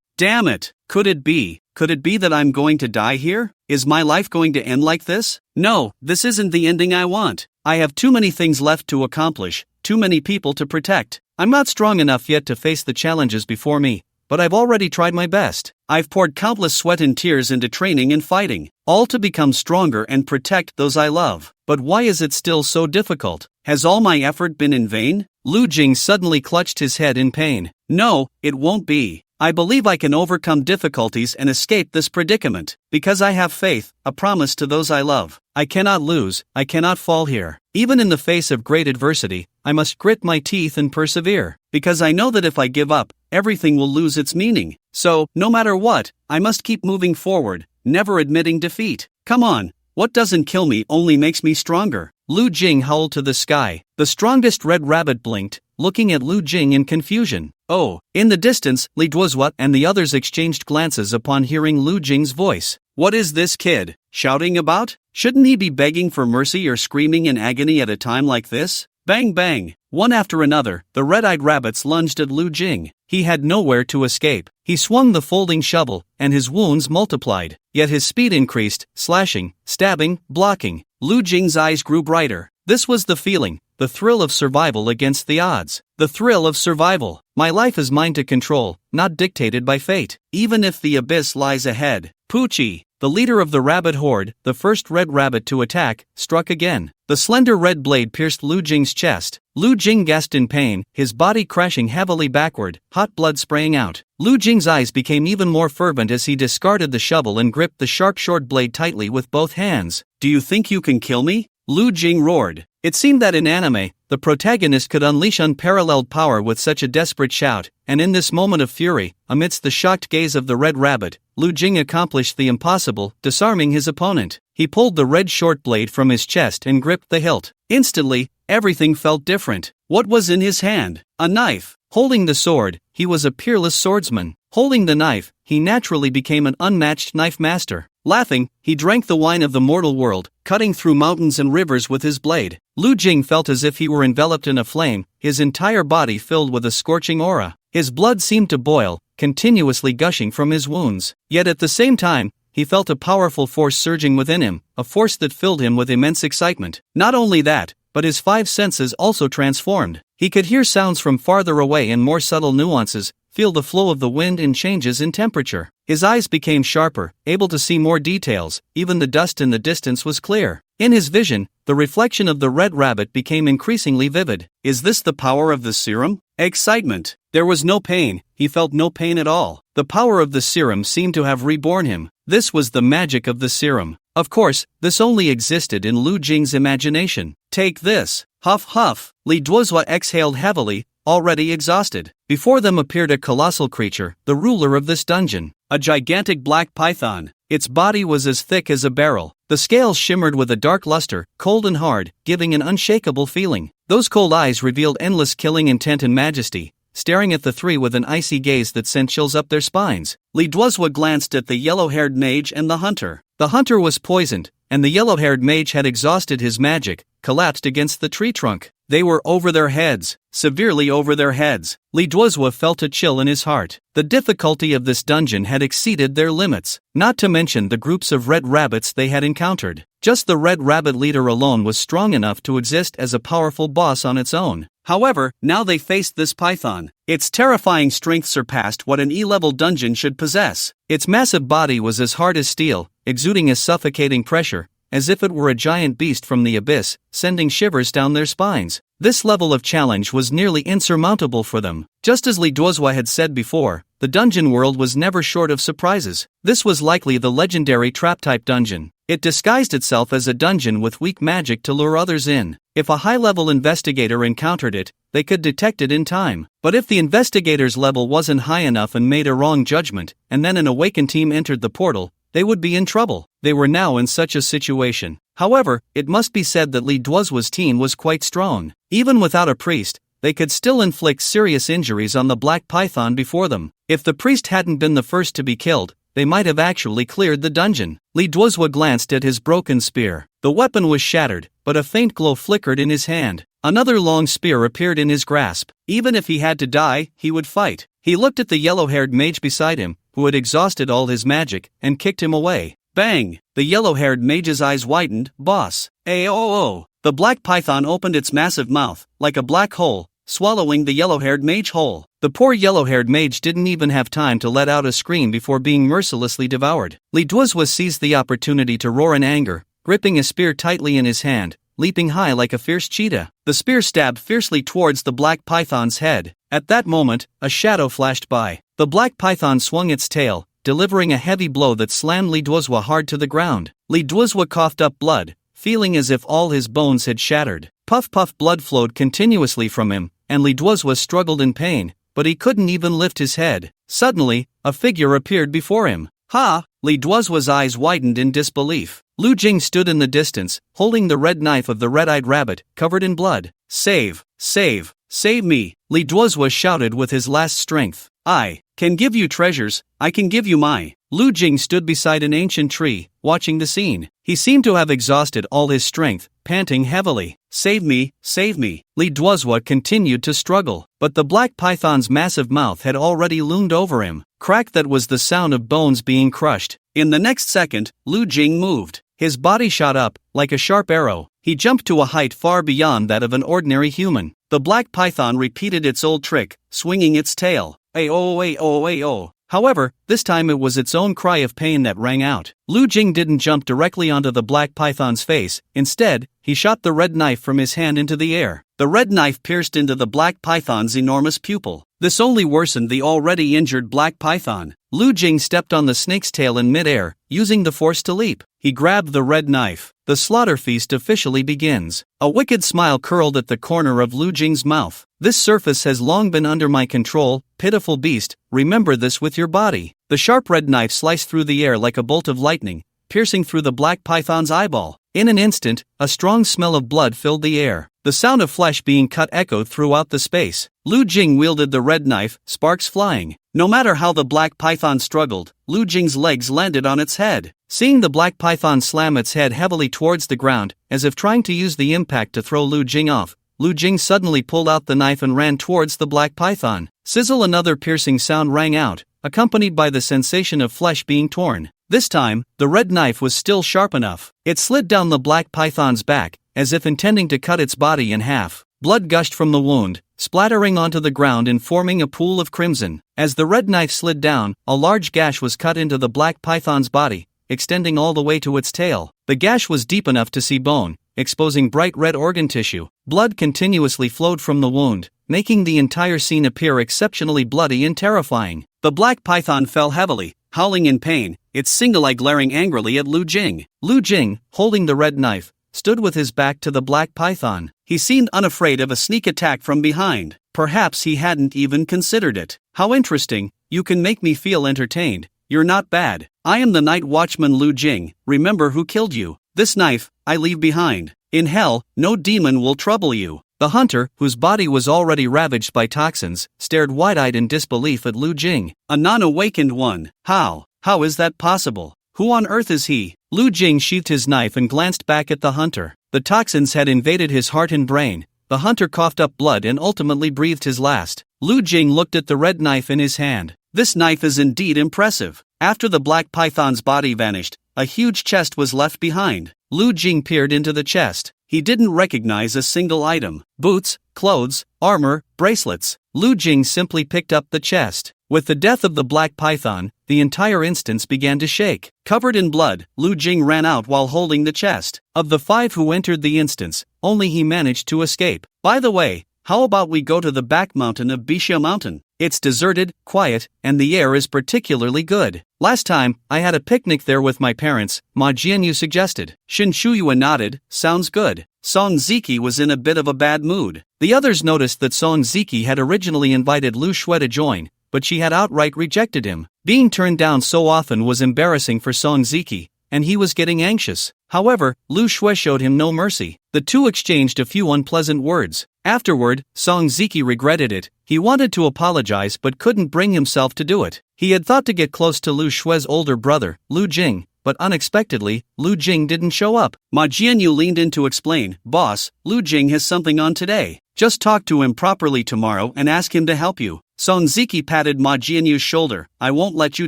Damn it! Could it be that I'm going to die here? Is my life going to end like this? No, this isn't the ending I want. I have too many things left to accomplish, too many people to protect. I'm not strong enough yet to face the challenges before me, but I've already tried my best. I've poured countless sweat and tears into training and fighting, all to become stronger and protect those I love. But why is it still so difficult? Has all my effort been in vain? Lu Jing suddenly clutched his head in pain. No, it won't be. I believe I can overcome difficulties and escape this predicament. Because I have faith, a promise to those I love. I cannot lose, I cannot fall here. Even in the face of great adversity, I must grit my teeth and persevere. Because I know that if I give up, everything will lose its meaning. So, no matter what, I must keep moving forward, never admitting defeat. Come on, what doesn't kill me only makes me stronger. Lu Jing howled to the sky. The strongest red rabbit blinked, looking at Lu Jing in confusion. Oh, in the distance, Li Duozhua and the others exchanged glances upon hearing Lu Jing's voice. What is this kid shouting about? Shouldn't he be begging for mercy or screaming in agony at a time like this? Bang bang! One after another, the red-eyed rabbits lunged at Lu Jing. He had nowhere to escape. He swung the folding shovel, and his wounds multiplied. Yet his speed increased, slashing, stabbing, blocking. Lu Jing's eyes grew brighter. This was the feeling, the thrill of survival against the odds. The thrill of survival. My life is mine to control, not dictated by fate. Even if the abyss lies ahead. Poochie, the leader of the rabbit horde, the first red rabbit to attack, struck again. The slender red blade pierced Lu Jing's chest. Lu Jing gasped in pain, his body crashing heavily backward, hot blood spraying out. Lu Jing's eyes became even more fervent as he discarded the shovel and gripped the sharp short blade tightly with both hands. Do you think you can kill me? Lu Jing roared. It seemed that in anime, the protagonist could unleash unparalleled power with such a desperate shout, and in this moment of fury, amidst the shocked gaze of the Red Rabbit, Lu Jing accomplished the impossible, disarming his opponent. He pulled the red short blade from his chest and gripped the hilt. Instantly, everything felt different. What was in his hand? A knife. Holding the sword, he was a peerless swordsman. Holding the knife, he naturally became an unmatched knife master. Laughing, he drank the wine of the mortal world, cutting through mountains and rivers with his blade. Lu Jing felt as if he were enveloped in a flame, his entire body filled with a scorching aura. His blood seemed to boil, continuously gushing from his wounds. Yet at the same time, he felt a powerful force surging within him, a force that filled him with immense excitement. Not only that, but his five senses also transformed. He could hear sounds from farther away and more subtle nuances, feel the flow of the wind and changes in temperature. His eyes became sharper, able to see more details, even the dust in the distance was clear. In his vision, the reflection of the Red Rabbit became increasingly vivid. Is this the power of the serum? Excitement. There was no pain, he felt no pain at all. The power of the serum seemed to have reborn him. This was the magic of the serum. Of course, this only existed in Lu Jing's imagination. Take this. Huff huff. Li Duozhua exhaled heavily, already exhausted. Before them appeared a colossal creature, the ruler of this dungeon. A gigantic black python. Its body was as thick as a barrel. The scales shimmered with a dark luster, cold and hard, giving an unshakable feeling. Those cold eyes revealed endless killing intent and majesty, staring at the three with an icy gaze that sent chills up their spines. Li Duozhua glanced at the yellow-haired mage and the hunter. The hunter was poisoned, and the yellow-haired mage had exhausted his magic, collapsed against the tree trunk. They were over their heads, severely over their heads. Li Duozhua felt a chill in his heart. The difficulty of this dungeon had exceeded their limits, not to mention the groups of red rabbits they had encountered. Just the Red Rabbit leader alone was strong enough to exist as a powerful boss on its own. However, now they faced this python. Its terrifying strength surpassed what an E-level dungeon should possess. Its massive body was as hard as steel, exuding a suffocating pressure, as if it were a giant beast from the abyss, sending shivers down their spines. This level of challenge was nearly insurmountable for them. Just as Li Duozhua had said before, the dungeon world was never short of surprises. This was likely the legendary trap-type dungeon. It disguised itself as a dungeon with weak magic to lure others in. If a high-level investigator encountered it, they could detect it in time. But if the investigator's level wasn't high enough and made a wrong judgment, and then an awakened team entered the portal, they would be in trouble. They were now in such a situation. However, it must be said that Li Duozhua's team was quite strong. Even without a priest, they could still inflict serious injuries on the black python before them. If the priest hadn't been the first to be killed, they might have actually cleared the dungeon. Li Duozhua glanced at his broken spear. The weapon was shattered, but a faint glow flickered in his hand. Another long spear appeared in his grasp. Even if he had to die, he would fight. He looked at the yellow-haired mage beside him, who had exhausted all his magic, and kicked him away. Bang! The yellow-haired mage's eyes widened. Boss. Aoo! The black python opened its massive mouth, like a black hole, swallowing the yellow-haired mage whole. The poor yellow-haired mage didn't even have time to let out a scream before being mercilessly devoured. Li Duozhua seized the opportunity to roar in anger, gripping a spear tightly in his hand, leaping high like a fierce cheetah. The spear stabbed fiercely towards the black python's head. At that moment, a shadow flashed by. The black python swung its tail, delivering a heavy blow that slammed Li Duozhua hard to the ground. Li Duozhua coughed up blood, feeling as if all his bones had shattered. Puff puff blood flowed continuously from him, and Li Duozhua struggled in pain, but he couldn't even lift his head. Suddenly, a figure appeared before him. Ha! Li Duozhua's eyes widened in disbelief. Lu Jing stood in the distance, holding the red knife of the red-eyed rabbit, covered in blood. Save! Save! Save me! Li Duozhua shouted with his last strength. I can give you treasures, I can give you my. Lu Jing stood beside an ancient tree, watching the scene. He seemed to have exhausted all his strength, panting heavily. Save me, save me. Li Duozhua continued to struggle, but the black python's massive mouth had already loomed over him. Crack! That was the sound of bones being crushed. In the next second, Lu Jing moved. His body shot up, like a sharp arrow. He jumped to a height far beyond that of an ordinary human. The black python repeated its old trick, swinging its tail. Ayo, ayo, ayo. However, this time it was its own cry of pain that rang out. Lu Jing didn't jump directly onto the black python's face. Instead, he shot the red knife from his hand into the air. The red knife pierced into the black python's enormous pupil. This only worsened the already injured black python. Lu Jing stepped on the snake's tail in midair, using the force to leap. He grabbed the red knife. The slaughter feast officially begins. A wicked smile curled at the corner of Lu Jing's mouth. This surface has long been under my control, pitiful beast, remember this with your body. The sharp red knife sliced through the air like a bolt of lightning, piercing through the black python's eyeball. In an instant, a strong smell of blood filled the air. The sound of flesh being cut echoed throughout the space. Lu Jing wielded the red knife, sparks flying. No matter how the black python struggled, Lu Jing's legs landed on its head. Seeing the black python slam its head heavily towards the ground, as if trying to use the impact to throw Lu Jing off, Lu Jing suddenly pulled out the knife and ran towards the black python. Sizzle! Another piercing sound rang out, accompanied by the sensation of flesh being torn. This time, the red knife was still sharp enough. It slid down the black python's back, as if intending to cut its body in half. Blood gushed from the wound, splattering onto the ground and forming a pool of crimson. As the red knife slid down, a large gash was cut into the black python's body, extending all the way to its tail. The gash was deep enough to see bone, exposing bright red organ tissue. Blood continuously flowed from the wound, making the entire scene appear exceptionally bloody and terrifying. The black python fell heavily, howling in pain, its single eye glaring angrily at Lu Jing. Lu Jing, holding the red knife, stood with his back to the black python. He seemed unafraid of a sneak attack from behind. Perhaps he hadn't even considered it. How interesting, you can make me feel entertained. You're not bad. I am the night watchman Lu Jing, remember who killed you. This knife, I leave behind. In hell, no demon will trouble you. The hunter, whose body was already ravaged by toxins, stared wide-eyed in disbelief at Lu Jing. A non-awakened one. How is that possible? Who on earth is he? Lu Jing sheathed his knife and glanced back at the hunter. The toxins had invaded his heart and brain. The hunter coughed up blood and ultimately breathed his last. Lu Jing looked at the red knife in his hand. This knife is indeed impressive. After the black python's body vanished, a huge chest was left behind. Lu Jing peered into the chest. He didn't recognize a single item. Boots, clothes, armor, bracelets. Lu Jing simply picked up the chest. With the death of the black python, the entire instance began to shake. Covered in blood, Lu Jing ran out while holding the chest. Of the 5 who entered the instance, only he managed to escape. By the way, how about we go to the back mountain of Bixia Mountain? It's deserted, quiet, and the air is particularly good. Last time, I had a picnic there with my parents, Ma Jianyu suggested. Shin Shuyue nodded, sounds good. Song Ziki was in a bit of a bad mood. The others noticed that Song Ziki had originally invited Lu Shui to join, but she had outright rejected him. Being turned down so often was embarrassing for Song Ziki, and he was getting anxious. However, Lu Shui showed him no mercy. The two exchanged a few unpleasant words. Afterward, Song Ziki regretted it. He wanted to apologize but couldn't bring himself to do it. He had thought to get close to Lu Shui's older brother, Lu Jing, but unexpectedly, Lu Jing didn't show up. Ma Jianyu leaned in to explain, Boss, Lu Jing has something on today. Just talk to him properly tomorrow and ask him to help you. Song Ziki patted Ma Jianyu's shoulder. I won't let you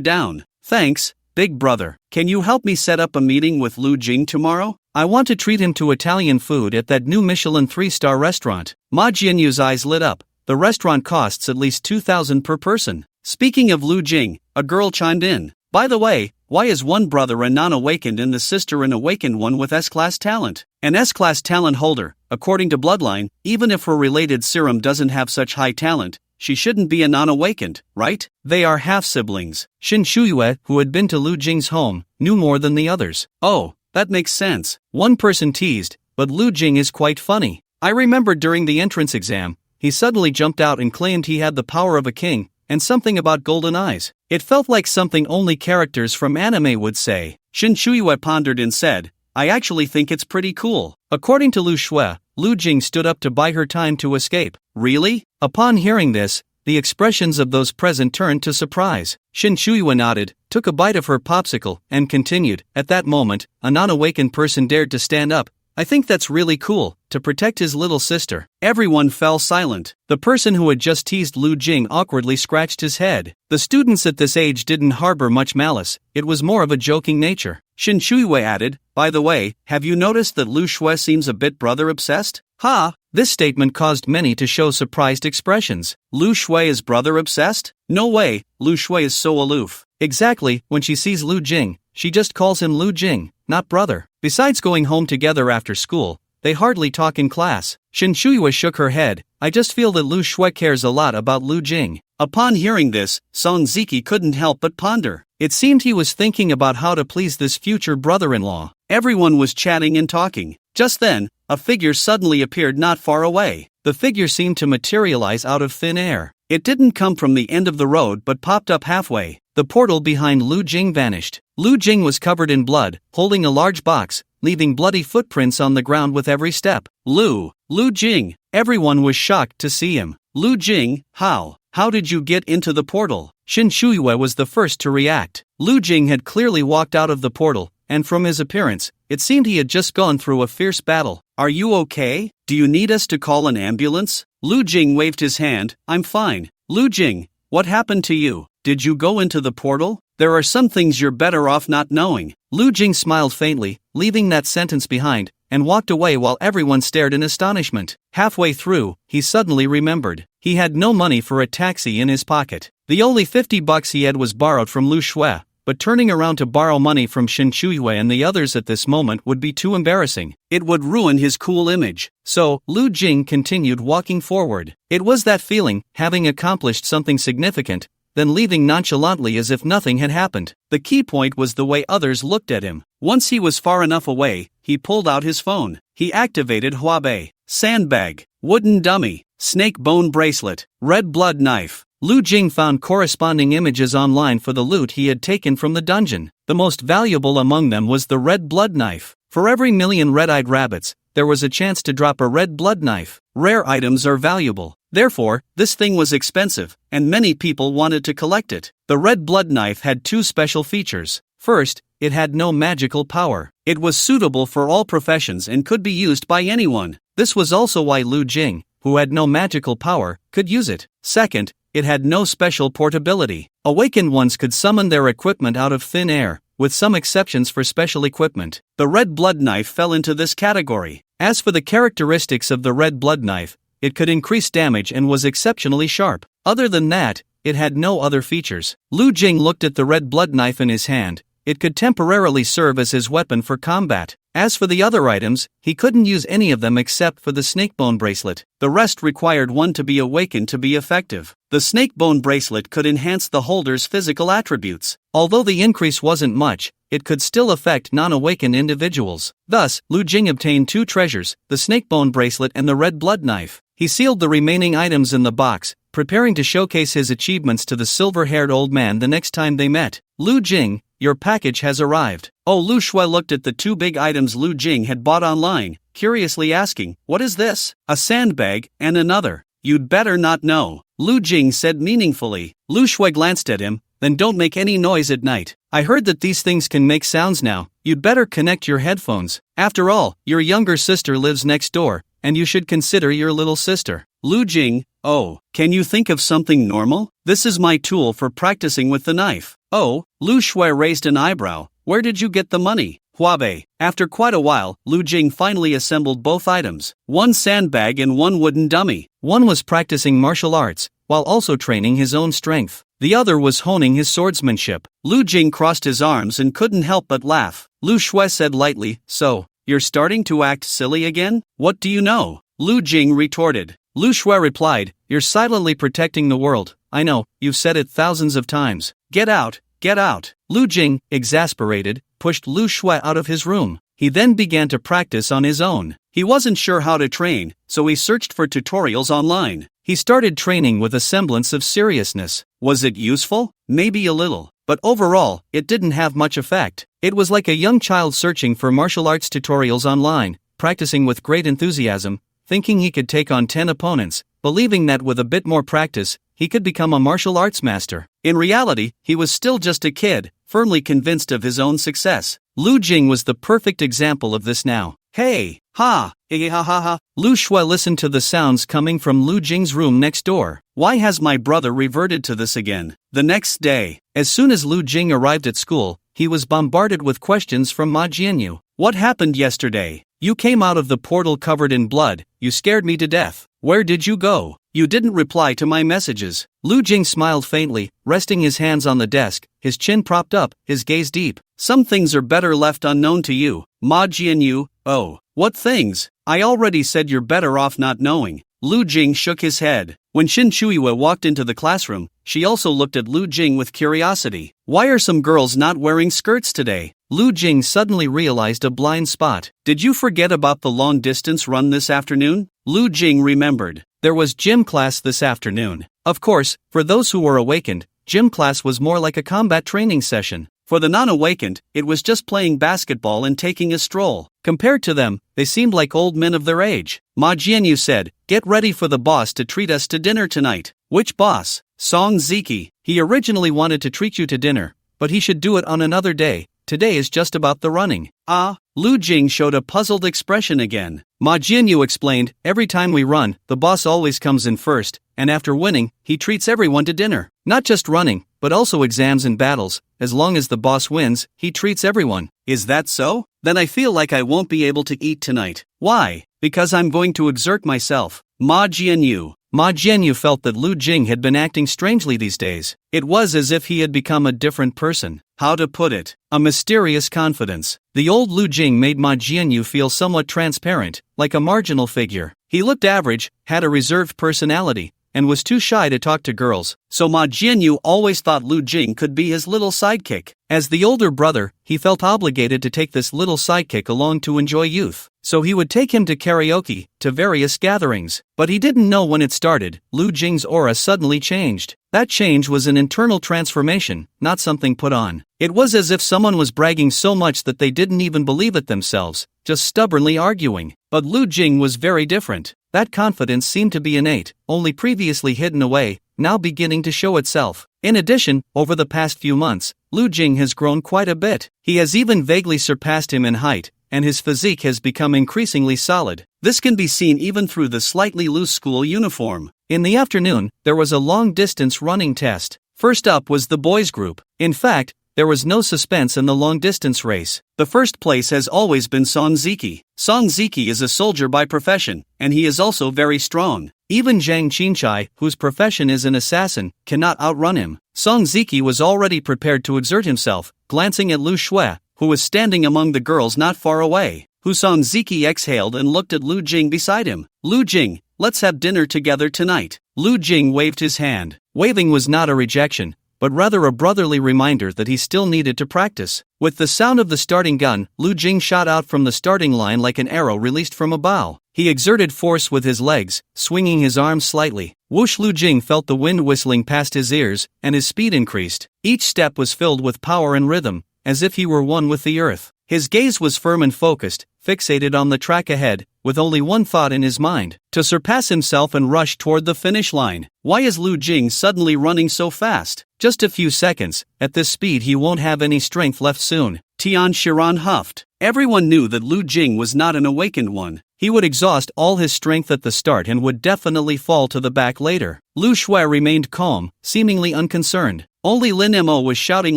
down. Thanks, big brother. Can you help me set up a meeting with Lu Jing tomorrow? I want to treat him to Italian food at that new Michelin 3-star restaurant. Ma Jianyu's eyes lit up. The restaurant costs at least 2,000 per person. Speaking of Lu Jing, a girl chimed in. By the way, why is one brother a non-awakened and the sister an awakened one with S-class talent? An S-class talent holder, according to Bloodline, even if her related serum doesn't have such high talent, she shouldn't be a non-awakened, right? They are half-siblings. Shin Shuyue, who had been to Lu Jing's home, knew more than the others. Oh, that makes sense. One person teased, but Lu Jing is quite funny. I remember during the entrance exam, he suddenly jumped out and claimed he had the power of a king, and something about golden eyes. It felt like something only characters from anime would say. Shin Shuyue pondered and said, I actually think it's pretty cool. According to Lu Shui, Lu Jing stood up to buy her time to escape. Really? Upon hearing this, the expressions of those present turned to surprise. Shin Shuyue nodded, took a bite of her popsicle, and continued. At that moment, a non-awakened person dared to stand up. I think that's really cool, to protect his little sister. Everyone fell silent. The person who had just teased Lu Jing awkwardly scratched his head. The students at this age didn't harbor much malice, it was more of a joking nature. Shin Shuyue added, by the way, have you noticed that Lu Shui seems a bit brother-obsessed? Ha! This statement caused many to show surprised expressions. Lu Shui is brother-obsessed? No way, Lu Shui is so aloof. Exactly, when she sees Lu Jing, she just calls him Lu Jing, not brother. Besides going home together after school, they hardly talk in class. Shin Shuyue shook her head. I just feel that Lu Shui cares a lot about Lu Jing. Upon hearing this, Song Ziki couldn't help but ponder. It seemed he was thinking about how to please this future brother-in-law. Everyone was chatting and talking. Just then, a figure suddenly appeared not far away. The figure seemed to materialize out of thin air. It didn't come from the end of the road but popped up halfway. The portal behind Lu Jing vanished. Lu Jing was covered in blood, holding a large box, leaving bloody footprints on the ground with every step. Lu Jing. Everyone was shocked to see him. Lu Jing, how did you get into the portal? Shin Shuyue was the first to react. Lu Jing had clearly walked out of the portal, and from his appearance, it seemed he had just gone through a fierce battle. Are you okay? Do you need us to call an ambulance? Lu Jing waved his hand. I'm fine. Lu Jing, what happened to you? Did you go into the portal? There are some things you're better off not knowing. Lu Jing smiled faintly, leaving that sentence behind, and walked away while everyone stared in astonishment. Halfway through, he suddenly remembered. He had no money for a taxi in his pocket. The only $50 he had was borrowed from Lu Shui, but turning around to borrow money from Shin Shuyue and the others at this moment would be too embarrassing. It would ruin his cool image. So, Lu Jing continued walking forward. It was that feeling, having accomplished something significant, then leaving nonchalantly as if nothing had happened. The key point was the way others looked at him. Once he was far enough away, he pulled out his phone. He activated Huabei, sandbag, wooden dummy, snake bone bracelet, red blood knife. Lu Jing found corresponding images online for the loot he had taken from the dungeon. The most valuable among them was the red blood knife. For every million red-eyed rabbits, there was a chance to drop a red blood knife. Rare items are valuable. Therefore, this thing was expensive, and many people wanted to collect it. The red blood knife had two special features. First, it had no magical power. It was suitable for all professions and could be used by anyone. This was also why Lu Jing, who had no magical power, could use it. Second, it had no special portability. Awakened ones could summon their equipment out of thin air, with some exceptions for special equipment. The red blood knife fell into this category. As for the characteristics of the red blood knife, it could increase damage and was exceptionally sharp. Other than that, it had no other features. Lu Jing looked at the red blood knife in his hand. It could temporarily serve as his weapon for combat. As for the other items, he couldn't use any of them except for the snake bone bracelet. The rest required one to be awakened to be effective. The snake bone bracelet could enhance the holder's physical attributes. Although the increase wasn't much, it could still affect non-awakened individuals. Thus, Lu Jing obtained two treasures, the snake bone bracelet and the red blood knife. He sealed the remaining items in the box, preparing to showcase his achievements to the silver-haired old man the next time they met. Lu Jing, your package has arrived. Oh, Lu Shui looked at the two big items Lu Jing had bought online, curiously asking, what is this? A sandbag, and another. You'd better not know, Lu Jing said meaningfully. Lu Shui glanced at him, then don't make any noise at night. I heard that these things can make sounds now. You'd better connect your headphones. After all, your younger sister lives next door, and you should consider your little sister. Lu Jing, oh, can you think of something normal? This is my tool for practicing with the knife. Oh, Lu Shui raised an eyebrow. Where did you get the money? Huabei. After quite a while, Lu Jing finally assembled both items. One sandbag and one wooden dummy. One was practicing martial arts, while also training his own strength. The other was honing his swordsmanship. Lu Jing crossed his arms and couldn't help but laugh. Lu Shui said lightly, so, you're starting to act silly again? What do you know? Lu Jing retorted. Lu Shui replied, you're silently protecting the world. I know, you've said it thousands of times. Get out, get out. Lu Jing, exasperated, pushed Lu Shui out of his room. He then began to practice on his own. He wasn't sure how to train, so he searched for tutorials online. He started training with a semblance of seriousness. Was it useful? Maybe a little, but overall, it didn't have much effect. It was like a young child searching for martial arts tutorials online, practicing with great enthusiasm, thinking he could take on 10 opponents, believing that with a bit more practice, he could become a martial arts master. In reality, he was still just a kid, firmly convinced of his own success. Lu Jing was the perfect example of this now. Hey, ha, ha ha ha. Lu Shui listened to the sounds coming from Lu Jing's room next door. Why has my brother reverted to this again? The next day, as soon as Lu Jing arrived at school, he was bombarded with questions from Ma Jianyu. What happened yesterday? You came out of the portal covered in blood, you scared me to death. Where did you go? You didn't reply to my messages. Lu Jing smiled faintly, resting his hands on the desk, his chin propped up, his gaze deep. Some things are better left unknown to you, Ma Jianyu. Oh, what things? I already said you're better off not knowing. Lu Jing shook his head. When Shin Chuiwa walked into the classroom, she also looked at Lu Jing with curiosity. Why are some girls not wearing skirts today? Lu Jing suddenly realized a blind spot. Did you forget about the long-distance run this afternoon? Lu Jing remembered. There was gym class this afternoon. Of course, for those who were awakened, gym class was more like a combat training session. For the non-awakened, it was just playing basketball and taking a stroll. Compared to them, they seemed like old men of their age. Ma Jianyu said, "Get ready for the boss to treat us to dinner tonight." Which boss? Song Ziki. He originally wanted to treat you to dinner, but he should do it on another day. Today is just about the running. Ah, Lu Jing showed a puzzled expression again. Ma Jianyu explained, every time we run, the boss always comes in first, and after winning, he treats everyone to dinner. Not just running, but also exams and battles. As long as the boss wins, he treats everyone. Is that so? Then I feel like I won't be able to eat tonight. Why? Because I'm going to exert myself. Ma Jianyu. Ma Jianyu felt that Lu Jing had been acting strangely these days. It was as if he had become a different person. How to put it? A mysterious confidence. The old Lu Jing made Ma Jianyu feel somewhat transparent, like a marginal figure. He looked average, had a reserved personality, and was too shy to talk to girls, so Ma Jianyu always thought Lu Jing could be his little sidekick. As the older brother, he felt obligated to take this little sidekick along to enjoy youth, so he would take him to karaoke, to various gatherings. But he didn't know when it started, Lu Jing's aura suddenly changed. That change was an internal transformation, not something put on. It was as if someone was bragging so much that they didn't even believe it themselves, just stubbornly arguing. But Lu Jing was very different. That confidence seemed to be innate, only previously hidden away, now beginning to show itself. In addition, over the past few months, Lu Jing has grown quite a bit. He has even vaguely surpassed him in height, and his physique has become increasingly solid. This can be seen even through the slightly loose school uniform. In the afternoon, there was a long-distance running test. First up was the boys' group. In fact, there was no suspense in the long-distance race. The first place has always been Song Ziki. Song Ziki is a soldier by profession, and he is also very strong. Even Zhang Qinchai, whose profession is an assassin, cannot outrun him. Song Ziki was already prepared to exert himself, glancing at Lu Shui, who was standing among the girls not far away. Song Ziki exhaled and looked at Lu Jing beside him. Lu Jing, let's have dinner together tonight. Lu Jing waved his hand. Waving was not a rejection, but rather a brotherly reminder that he still needed to practice. With the sound of the starting gun, Lu Jing shot out from the starting line like an arrow released from a bow. He exerted force with his legs, swinging his arms slightly. Whoosh! Lu Jing felt the wind whistling past his ears, and his speed increased. Each step was filled with power and rhythm, as if he were one with the earth. His gaze was firm and focused, fixated on the track ahead, with only one thought in his mind: to surpass himself and rush toward the finish line. Why is Lu Jing suddenly running so fast? Just a few seconds. At this speed he won't have any strength left soon. Tian Shiran huffed. Everyone knew that Lu Jing was not an awakened one. He would exhaust all his strength at the start and would definitely fall to the back later. Lu Shui remained calm, seemingly unconcerned. Only Lin Mo was shouting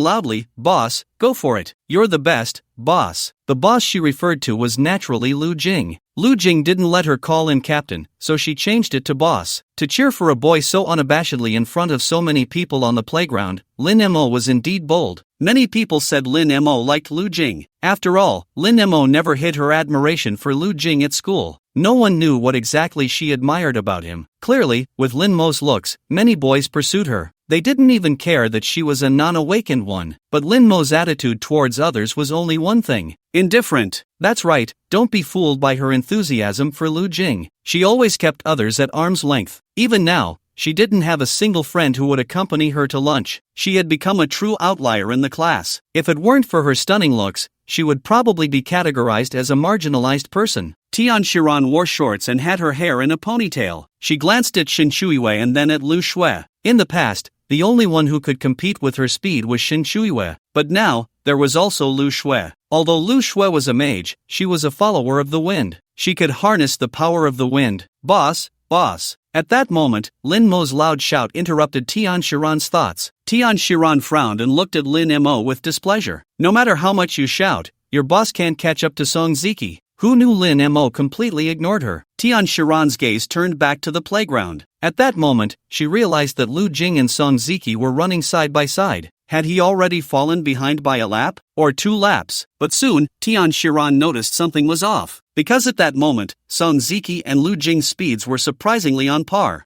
loudly, "Boss, go for it. You're the best, boss." The boss she referred to was naturally Lu Jing. Lu Jing didn't let her call him captain, so she changed it to boss. To cheer for a boy so unabashedly in front of so many people on the playground, Lin Mo was indeed bold. Many people said Lin Mo liked Lu Jing. After all, Lin Mo never hid her admiration for Lu Jing at school. No one knew what exactly she admired about him. Clearly, with Lin Mo's looks, many boys pursued her. They didn't even care that she was a non-awakened one. But Lin Mo's attitude towards others was only one thing: indifferent. That's right, don't be fooled by her enthusiasm for Lu Jing. She always kept others at arm's length. Even now, she didn't have a single friend who would accompany her to lunch. She had become a true outlier in the class. If it weren't for her stunning looks, she would probably be categorized as a marginalized person. Tian Shiran wore shorts and had her hair in a ponytail. She glanced at Shin Chuiwei and then at Lu Shui. In the past, the only one who could compete with her speed was Shin Chuiwei. But now, there was also Lu Shui. Although Lu Shui was a mage, she was a follower of the wind. She could harness the power of the wind. Boss, boss. At that moment, Lin Mo's loud shout interrupted Tian Shiran's thoughts. Tian Shiran frowned and looked at Lin Mo with displeasure. No matter how much you shout, your boss can't catch up to Song Ziki. Who knew Lin Mo completely ignored her? Tian Shiran's gaze turned back to the playground. At that moment, she realized that Lu Jing and Song Ziki were running side by side. Had he already fallen behind by a lap? Or 2 laps? But soon, Tian Shiran noticed something was off. Because at that moment, Song Ziki and Lu Jing's speeds were surprisingly on par.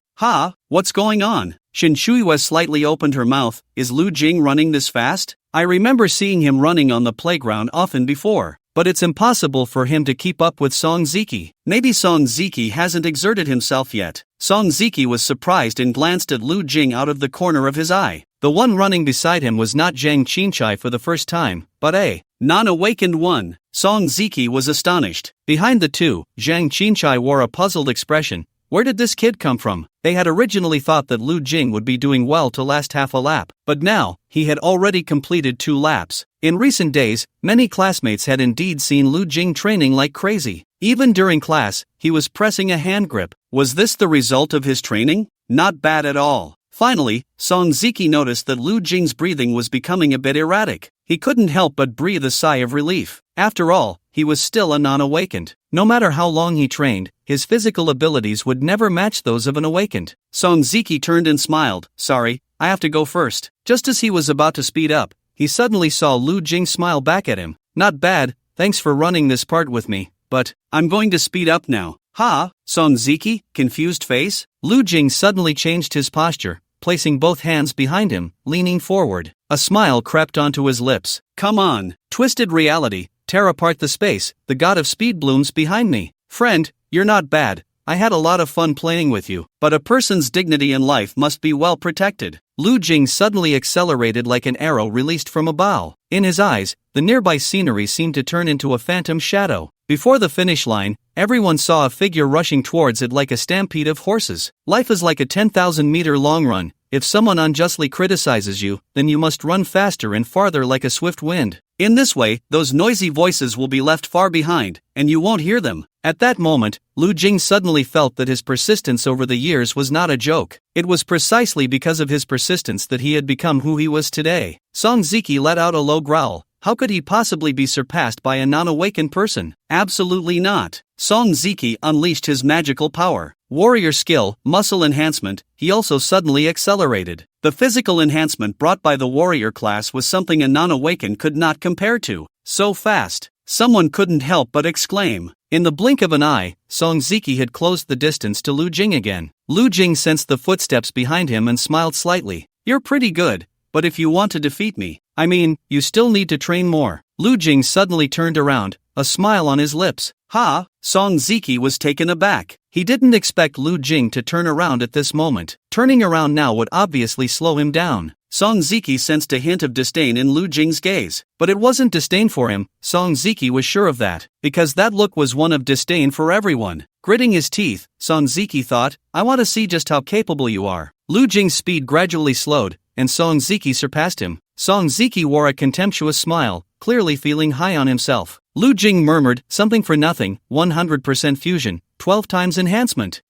What's going on? Shin Shuiwa slightly opened her mouth. Is Lu Jing running this fast? I remember seeing him running on the playground often before. But it's impossible for him to keep up with Song Ziki. Maybe Song Ziki hasn't exerted himself yet. Song Ziki was surprised and glanced at Lu Jing out of the corner of his eye. The one running beside him was not Zhang Qinchai for the first time, but a non-awakened one. Song Ziki was astonished. Behind the two, Zhang Qinchai wore a puzzled expression. Where did this kid come from? They had originally thought that Lu Jing would be doing well to last half a lap, but now, he had already completed 2 laps. In recent days, many classmates had indeed seen Lu Jing training like crazy. Even during class, he was pressing a hand grip. Was this the result of his training? Not bad at all. Finally, Song Ziki noticed that Lu Jing's breathing was becoming a bit erratic. He couldn't help but breathe a sigh of relief. After all, he was still a non-awakened. No matter how long he trained, his physical abilities would never match those of an awakened. Song Ziki turned and smiled. Sorry, I have to go first. Just as he was about to speed up, he suddenly saw Lu Jing smile back at him. Not bad, thanks for running this part with me, but I'm going to speed up now. Song Ziki, confused face? Lu Jing suddenly changed his posture, placing both hands behind him, leaning forward. A smile crept onto his lips. Come on, twisted reality, tear apart the space, the god of speed blooms behind me. Friend, you're not bad. I had a lot of fun playing with you, but a person's dignity in life must be well protected. Lu Jing suddenly accelerated like an arrow released from a bow. In his eyes, the nearby scenery seemed to turn into a phantom shadow. Before the finish line, everyone saw a figure rushing towards it like a stampede of horses. Life is like a 10,000-meter long run. If someone unjustly criticizes you, then you must run faster and farther like a swift wind. In this way, those noisy voices will be left far behind, and you won't hear them. At that moment, Lu Jing suddenly felt that his persistence over the years was not a joke. It was precisely because of his persistence that he had become who he was today. Song Ziki let out a low growl. How could he possibly be surpassed by a non-awakened person? Absolutely not. Song Ziki unleashed his magical power. Warrior skill, muscle enhancement. He also suddenly accelerated. The physical enhancement brought by the warrior class was something a non-awakened could not compare to. So fast. Someone couldn't help but exclaim. In the blink of an eye, Song Ziki had closed the distance to Lu Jing again. Lu Jing sensed the footsteps behind him and smiled slightly. You're pretty good, but if you want to defeat me, you still need to train more. Lu Jing suddenly turned around, a smile on his lips. Song Ziki was taken aback. He didn't expect Lu Jing to turn around at this moment. Turning around now would obviously slow him down. Song Ziki sensed a hint of disdain in Lu Jing's gaze. But it wasn't disdain for him, Song Ziki was sure of that, because that look was one of disdain for everyone. Gritting his teeth, Song Ziki thought, I want to see just how capable you are. Lu Jing's speed gradually slowed, and Song Ziki surpassed him. Song Ziki wore a contemptuous smile, clearly feeling high on himself. Lu Jing murmured, something for nothing, 100% fusion, 12 times enhancement.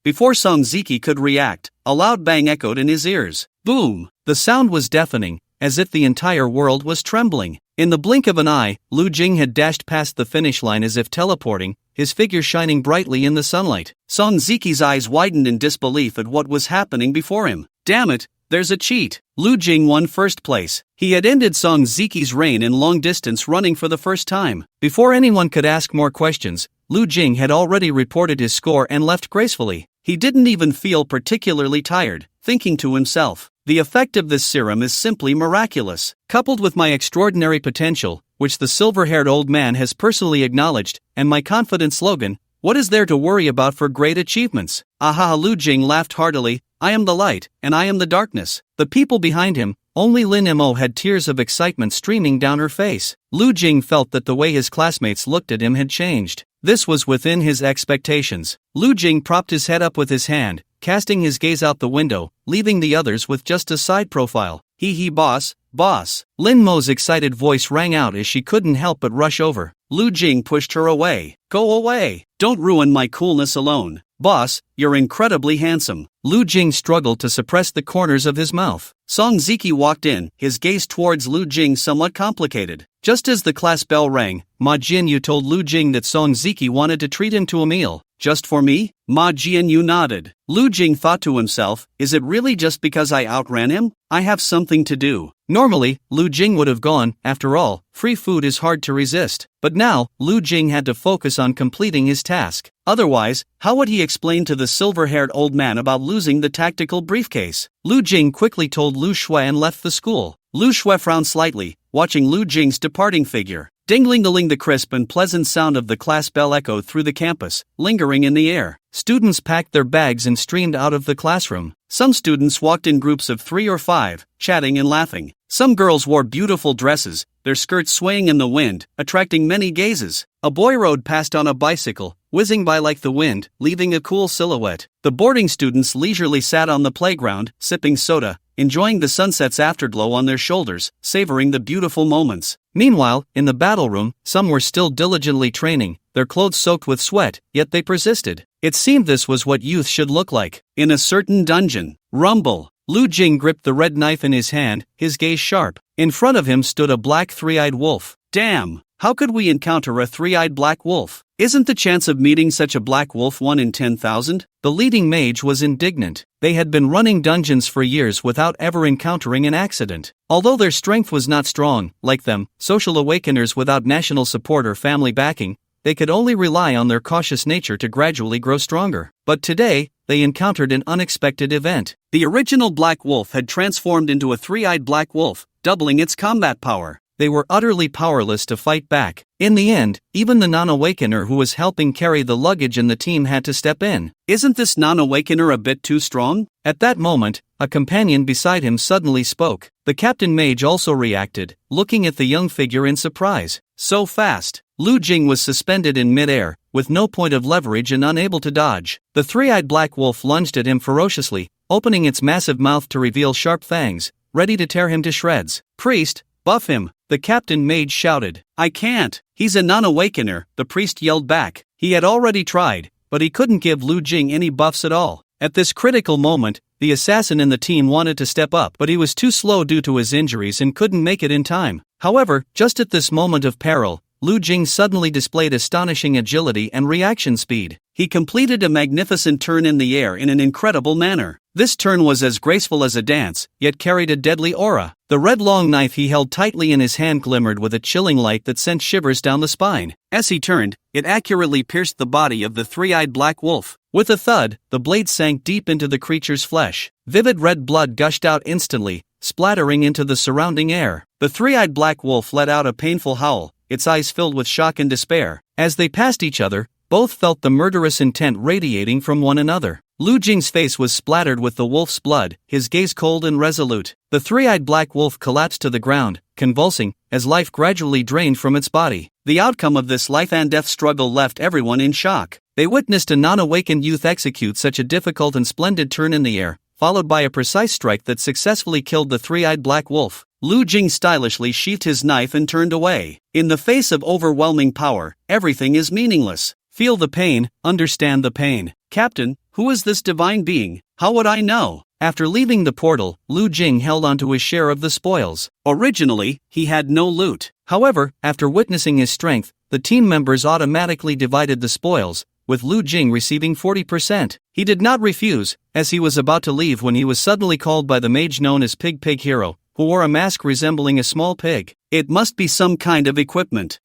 Before Song Ziki could react, a loud bang echoed in his ears. Boom! The sound was deafening, as if the entire world was trembling. In the blink of an eye, Lu Jing had dashed past the finish line as if teleporting, his figure shining brightly in the sunlight. Song Ziki's eyes widened in disbelief at what was happening before him. Damn it! There's a cheat. Lu Jing won first place. He had ended Song Ziki's reign in long-distance running for the first time. Before anyone could ask more questions, Lu Jing had already reported his score and left gracefully. He didn't even feel particularly tired, thinking to himself, the effect of this serum is simply miraculous. Coupled with my extraordinary potential, which the silver-haired old man has personally acknowledged, and my confident slogan, what is there to worry about for great achievements? Lu Jing laughed heartily. I am the light, and I am the darkness. The people behind him, only Lin Mo had tears of excitement streaming down her face. Lu Jing felt that the way his classmates looked at him had changed. This was within his expectations. Lu Jing propped his head up with his hand, casting his gaze out the window, leaving the others with just a side profile. Hee boss, boss. Lin Mo's excited voice rang out as she couldn't help but rush over. Lu Jing pushed her away. Go away. Don't ruin my coolness alone. Boss, you're incredibly handsome. Lu Jing struggled to suppress the corners of his mouth. Song Ziki walked in, his gaze towards Lu Jing somewhat complicated. Just as the class bell rang, Ma Jianyu told Lu Jing that Song Ziki wanted to treat him to a meal. Just for me? Ma Jianyu nodded. Lu Jing thought to himself, is it really just because I outran him? I have something to do. Normally, Lu Jing would have gone, after all, free food is hard to resist. But now, Lu Jing had to focus on completing his task. Otherwise, how would he explain to the silver-haired old man about losing the tactical briefcase? Lu Jing quickly told Lu Shui and left the school. Lu Shui frowned slightly, watching Lu Jing's departing figure. Ding-ling-a-ling, the crisp and pleasant sound of the class bell echoed through the campus, lingering in the air. Students packed their bags and streamed out of the classroom. Some students walked in groups of 3 or 5, chatting and laughing. Some girls wore beautiful dresses, their skirts swaying in the wind, attracting many gazes. A boy rode past on a bicycle, whizzing by like the wind, leaving a cool silhouette. The boarding students leisurely sat on the playground, sipping soda, enjoying the sunset's afterglow on their shoulders, savoring the beautiful moments. Meanwhile, in the battle room, some were still diligently training, their clothes soaked with sweat, yet they persisted. It seemed this was what youth should look like. In a certain dungeon. Rumble. Lu Jing gripped the red knife in his hand, his gaze sharp. In front of him stood a black three-eyed wolf. Damn! How could we encounter a three-eyed black wolf? Isn't the chance of meeting such a black wolf 1 in 10,000? The leading mage was indignant. They had been running dungeons for years without ever encountering an accident. Although their strength was not strong, like them, social awakeners without national support or family backing, they could only rely on their cautious nature to gradually grow stronger. But today, they encountered an unexpected event. The original black wolf had transformed into a three-eyed black wolf, doubling its combat power. They were utterly powerless to fight back. In the end, even the non-awakener who was helping carry the luggage in the team had to step in. Isn't this non-awakener a bit too strong? At that moment, a companion beside him suddenly spoke. The captain mage also reacted, looking at the young figure in surprise. So fast. Lu Jing was suspended in mid-air, with no point of leverage and unable to dodge. The three-eyed black wolf lunged at him ferociously, opening its massive mouth to reveal sharp fangs, ready to tear him to shreds. Priest, buff him, the captain mage shouted. I can't. He's a non-awakener, the priest yelled back. He had already tried, but he couldn't give Lu Jing any buffs at all. At this critical moment, the assassin in the team wanted to step up, but he was too slow due to his injuries and couldn't make it in time. However, just at this moment of peril, Lu Jing suddenly displayed astonishing agility and reaction speed. He completed a magnificent turn in the air in an incredible manner. This turn was as graceful as a dance, yet carried a deadly aura. The red long knife he held tightly in his hand glimmered with a chilling light that sent shivers down the spine. As he turned, it accurately pierced the body of the three-eyed black wolf. With a thud, the blade sank deep into the creature's flesh. Vivid red blood gushed out instantly, splattering into the surrounding air. The three-eyed black wolf let out a painful howl, its eyes filled with shock and despair. As they passed each other, both felt the murderous intent radiating from one another. Lu Jing's face was splattered with the wolf's blood, his gaze cold and resolute. The three-eyed black wolf collapsed to the ground, convulsing, as life gradually drained from its body. The outcome of this life-and-death struggle left everyone in shock. They witnessed a non-awakened youth execute such a difficult and splendid turn in the air, followed by a precise strike that successfully killed the three-eyed black wolf. Lu Jing stylishly sheathed his knife and turned away. In the face of overwhelming power, everything is meaningless. Feel the pain, understand the pain. Captain, who is this divine being? How would I know? After leaving the portal, Lu Jing held onto his share of the spoils. Originally, he had no loot. However, after witnessing his strength, the team members automatically divided the spoils, with Lu Jing receiving 40%. He did not refuse, as he was about to leave when he was suddenly called by the mage known as Pig Hero, who wore a mask resembling a small pig. It must be some kind of equipment.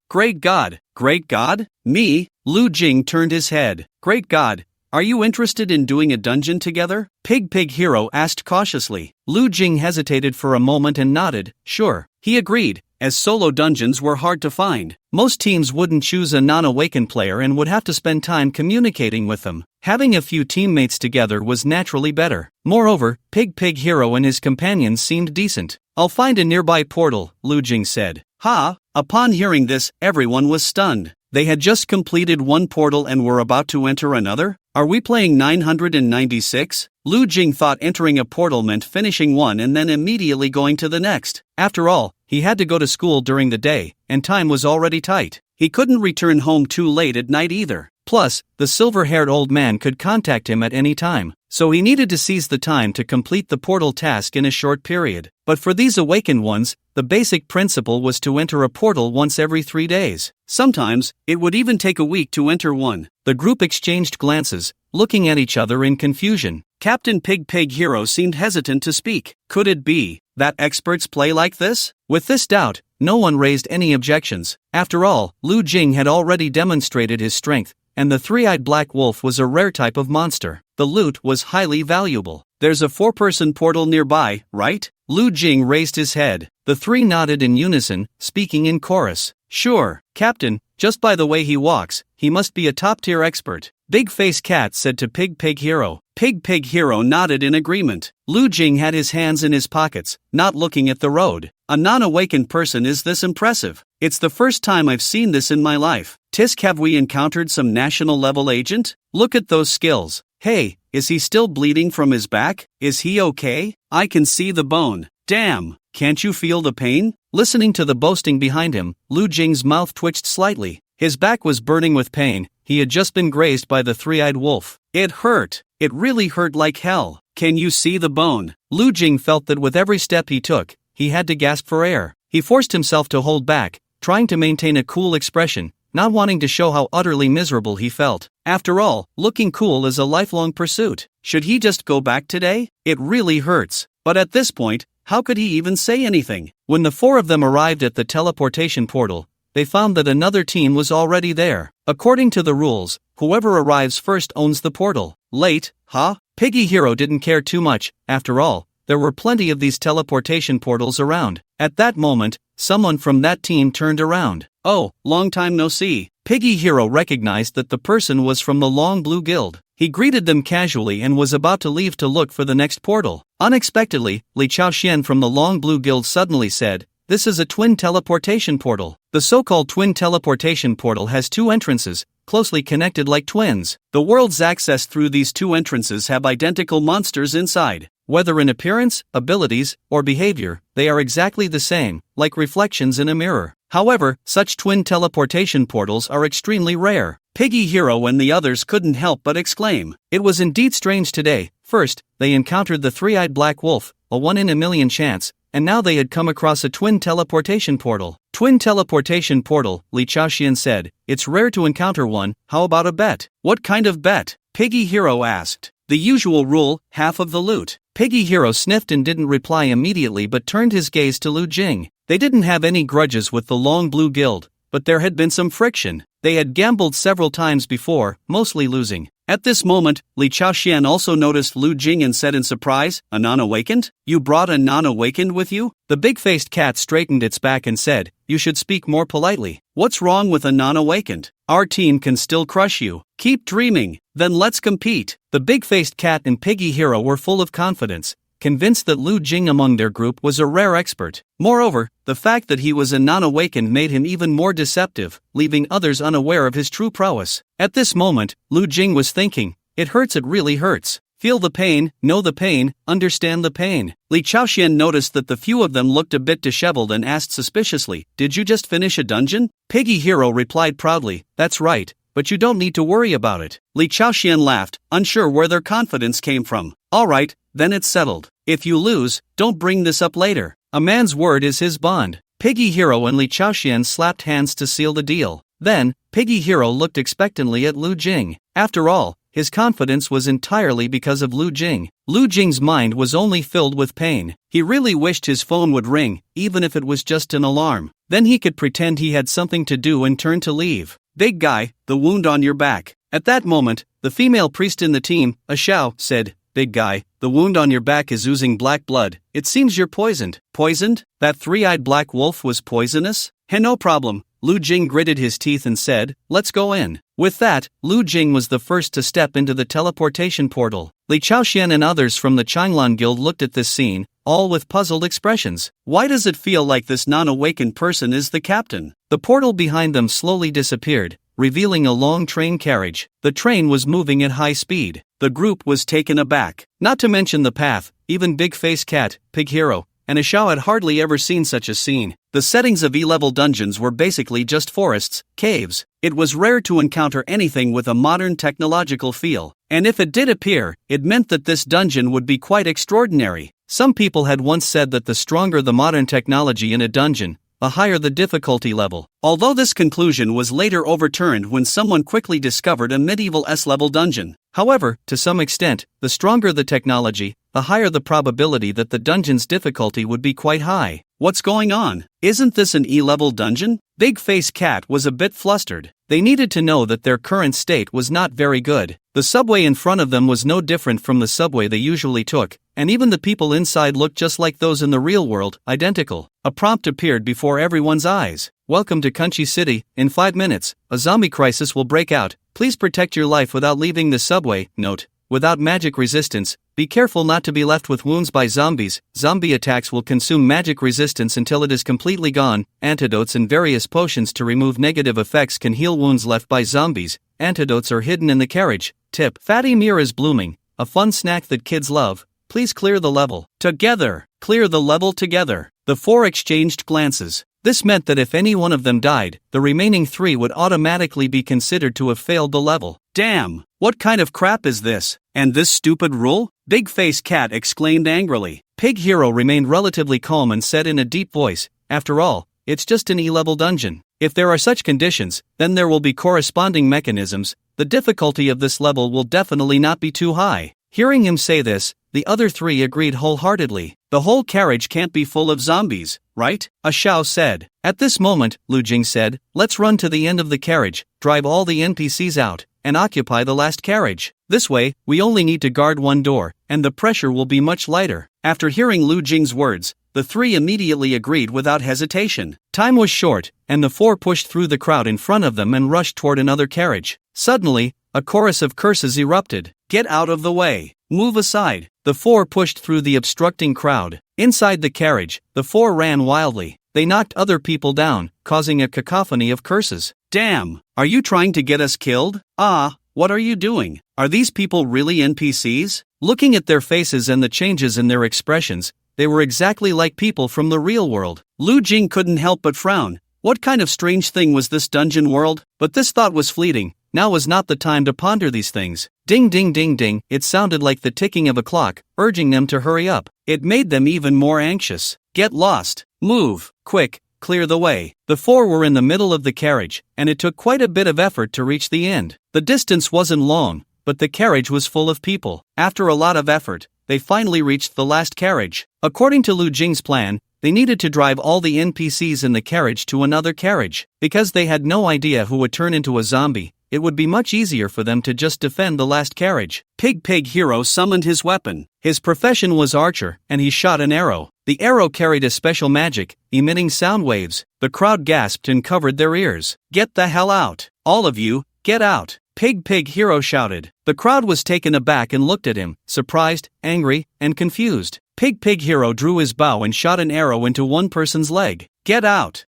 Great God. Great God? Me? Lu Jing turned his head. Great God, are you interested in doing a dungeon together? Pig Hero asked cautiously. Lu Jing hesitated for a moment and nodded, sure. He agreed, as solo dungeons were hard to find. Most teams wouldn't choose a non-awakened player and would have to spend time communicating with them. Having a few teammates together was naturally better. Moreover, Pig Hero and his companions seemed decent. I'll find a nearby portal, Lu Jing said. Ha! Upon hearing this, everyone was stunned. They had just completed one portal and were about to enter another? Are we playing 996? Lu Jing thought entering a portal meant finishing one and then immediately going to the next. After all, he had to go to school during the day, and time was already tight. He couldn't return home too late at night either. Plus, the silver-haired old man could contact him at any time, so he needed to seize the time to complete the portal task in a short period. But for these awakened ones, the basic principle was to enter a portal once every 3 days. Sometimes, it would even take a week to enter one. The group exchanged glances, looking at each other in confusion. Captain Pig Hero seemed hesitant to speak. Could it be that experts play like this? With this doubt, no one raised any objections. After all, Lu Jing had already demonstrated his strength, and the three-eyed black wolf was a rare type of monster. The loot was highly valuable. There's a 4-person portal nearby, right? Lu Jing raised his head. The three nodded in unison, speaking in chorus. Sure, Captain, just by the way he walks, he must be a top-tier expert. Big Face Cat said to Pig Hero. Pig Hero nodded in agreement. Lu Jing had his hands in his pockets, not looking at the road. A non-awakened person is this impressive. It's the first time I've seen this in my life. Tisk, have we encountered some national-level agent? Look at those skills. Hey, is he still bleeding from his back? Is he okay? I can see the bone. Damn, can't you feel the pain? Listening to the boasting behind him, Lu Jing's mouth twitched slightly. His back was burning with pain. He had just been grazed by the three-eyed wolf. It hurt. It really hurt like hell. Can you see the bone? Lu Jing felt that with every step he took, he had to gasp for air. He forced himself to hold back, trying to maintain a cool expression, not wanting to show how utterly miserable he felt. After all, looking cool is a lifelong pursuit. Should he just go back today? It really hurts. But at this point, how could he even say anything? When the four of them arrived at the teleportation portal, they found that another team was already there. According to the rules, whoever arrives first owns the portal. Late, huh? Piggy Hero didn't care too much. After all, there were plenty of these teleportation portals around. At that moment, someone from that team turned around. Oh, long time no see. Piggy Hero recognized that the person was from the Long Blue Guild. He greeted them casually and was about to leave to look for the next portal. Unexpectedly, Li Chaoxian from the Long Blue Guild suddenly said, "This is a twin teleportation portal." The so-called twin teleportation portal has 2 entrances, closely connected like twins. The worlds accessed through these 2 entrances have identical monsters inside. Whether in appearance, abilities, or behavior, they are exactly the same, like reflections in a mirror. However, such twin teleportation portals are extremely rare. Piggy Hero and the others couldn't help but exclaim. It was indeed strange today. First, they encountered the three-eyed black wolf, a 1 in a million chance, and now they had come across a twin teleportation portal. Twin teleportation portal, Li Chaoxian said. It's rare to encounter one. How about a bet? What kind of bet? Piggy Hero asked. The usual rule, half of the loot. Piggy Hero sniffed and didn't reply immediately but turned his gaze to Lu Jing. They didn't have any grudges with the Long Blue Guild, but there had been some friction. They had gambled several times before, mostly losing. At this moment, Li Chaoxian also noticed Lu Jing and said in surprise, "A non-awakened? You brought a non-awakened with you?" The big-faced cat straightened its back and said, "You should speak more politely. What's wrong with a non-awakened? Our team can still crush you. Keep dreaming. Then let's compete." The big-faced cat and Piggy Hero were full of confidence, convinced that Lu Jing among their group was a rare expert. Moreover, the fact that he was a non-awakened made him even more deceptive, leaving others unaware of his true prowess. At this moment, Lu Jing was thinking, "It hurts, it really hurts. Feel the pain, know the pain, understand the pain." Li Chaoxian noticed that the few of them looked a bit disheveled and asked suspiciously, "Did you just finish a dungeon?" Piggy Hero replied proudly, "That's right, but you don't need to worry about it." Li Chaoxian laughed, unsure where their confidence came from. "Alright, then it's settled. If you lose, don't bring this up later. A man's word is his bond." Piggy Hero and Li Chaoxian slapped hands to seal the deal. Then, Piggy Hero looked expectantly at Lu Jing. After all, his confidence was entirely because of Lu Jing. Lu Jing's mind was only filled with pain. He really wished his phone would ring, even if it was just an alarm. Then he could pretend he had something to do and turn to leave. "Big guy, the wound on your back." At that moment, the female priest in the team, a Xiao, said, "Big guy, the wound on your back is oozing black blood. It seems you're poisoned." "Poisoned? That three-eyed black wolf was poisonous?" "Hey, no problem." Lu Jing gritted his teeth and said, "Let's go in." With that, Lu Jing was the first to step into the teleportation portal. Li Chaoxian and others from the Changlan Guild looked at this scene, all with puzzled expressions. Why does it feel like this non-awakened person is the captain? The portal behind them slowly disappeared, revealing a long train carriage. The train was moving at high speed. The group was taken aback. Not to mention the path, even Big Face Cat, Pig Hero, and Xiao had hardly ever seen such a scene. The settings of E-level dungeons were basically just forests, caves. It was rare to encounter anything with a modern technological feel, and if it did appear, it meant that this dungeon would be quite extraordinary. Some people had once said that the stronger the modern technology in a dungeon, the higher the difficulty level. Although this conclusion was later overturned when someone quickly discovered a medieval S-level dungeon. However, to some extent, the stronger the technology, the higher the probability that the dungeon's difficulty would be quite high. What's going on? Isn't this an E-level dungeon? Big Face Cat was a bit flustered. They needed to know that their current state was not very good. The subway in front of them was no different from the subway they usually took, and even the people inside looked just like those in the real world, identical. A prompt appeared before everyone's eyes. Welcome to Kunchi City. In 5 minutes, a zombie crisis will break out. Please protect your life without leaving the subway. Note: without magic resistance, be careful not to be left with wounds by zombies. Zombie attacks will consume magic resistance until it is completely gone. Antidotes and various potions to remove negative effects can heal wounds left by zombies. Antidotes are hidden in the carriage. Tip: Fatty Mir is blooming, a fun snack that kids love. Please clear the level. Together. Clear the level together. The 4 exchanged glances. This meant that if any one of them died, the remaining 3 would automatically be considered to have failed the level. Damn! What kind of crap is this? And this stupid rule? Big Face Cat exclaimed angrily. Pig Hero remained relatively calm and said in a deep voice, after all, it's just an E-level dungeon. If there are such conditions, then there will be corresponding mechanisms. The difficulty of this level will definitely not be too high. Hearing him say this, the other 3 agreed wholeheartedly. The whole carriage can't be full of zombies, right? A Xiao said. At this moment, Lu Jing said, let's run to the end of the carriage, drive all the NPCs out, and occupy the last carriage. This way, we only need to guard one door, and the pressure will be much lighter. After hearing Lu Jing's words, the 3 immediately agreed without hesitation. Time was short, and the 4 pushed through the crowd in front of them and rushed toward another carriage. Suddenly, a chorus of curses erupted. Get out of the way. Move aside. The 4 pushed through the obstructing crowd. Inside the carriage, the 4 ran wildly. They knocked other people down, causing a cacophony of curses. Damn! Are you trying to get us killed? What are you doing? Are these people really NPCs? Looking at their faces and the changes in their expressions, they were exactly like people from the real world. Lu Jing couldn't help but frown. What kind of strange thing was this dungeon world? But this thought was fleeting. Now was not the time to ponder these things. Ding ding ding ding, it sounded like the ticking of a clock, urging them to hurry up. It made them even more anxious. Get lost. Move. Quick. Clear the way. The 4 were in the middle of the carriage, and it took quite a bit of effort to reach the end. The distance wasn't long, but the carriage was full of people. After a lot of effort, they finally reached the last carriage. According to Lu Jing's plan, they needed to drive all the NPCs in the carriage to another carriage. Because they had no idea who would turn into a zombie, it would be much easier for them to just defend the last carriage. Pig Hero summoned his weapon. His profession was archer, and he shot an arrow. The arrow carried a special magic, emitting sound waves. The crowd gasped and covered their ears. Get the hell out. All of you, get out. Pig Hero shouted. The crowd was taken aback and looked at him, surprised, angry, and confused. Pig Hero drew his bow and shot an arrow into one person's leg. Get out!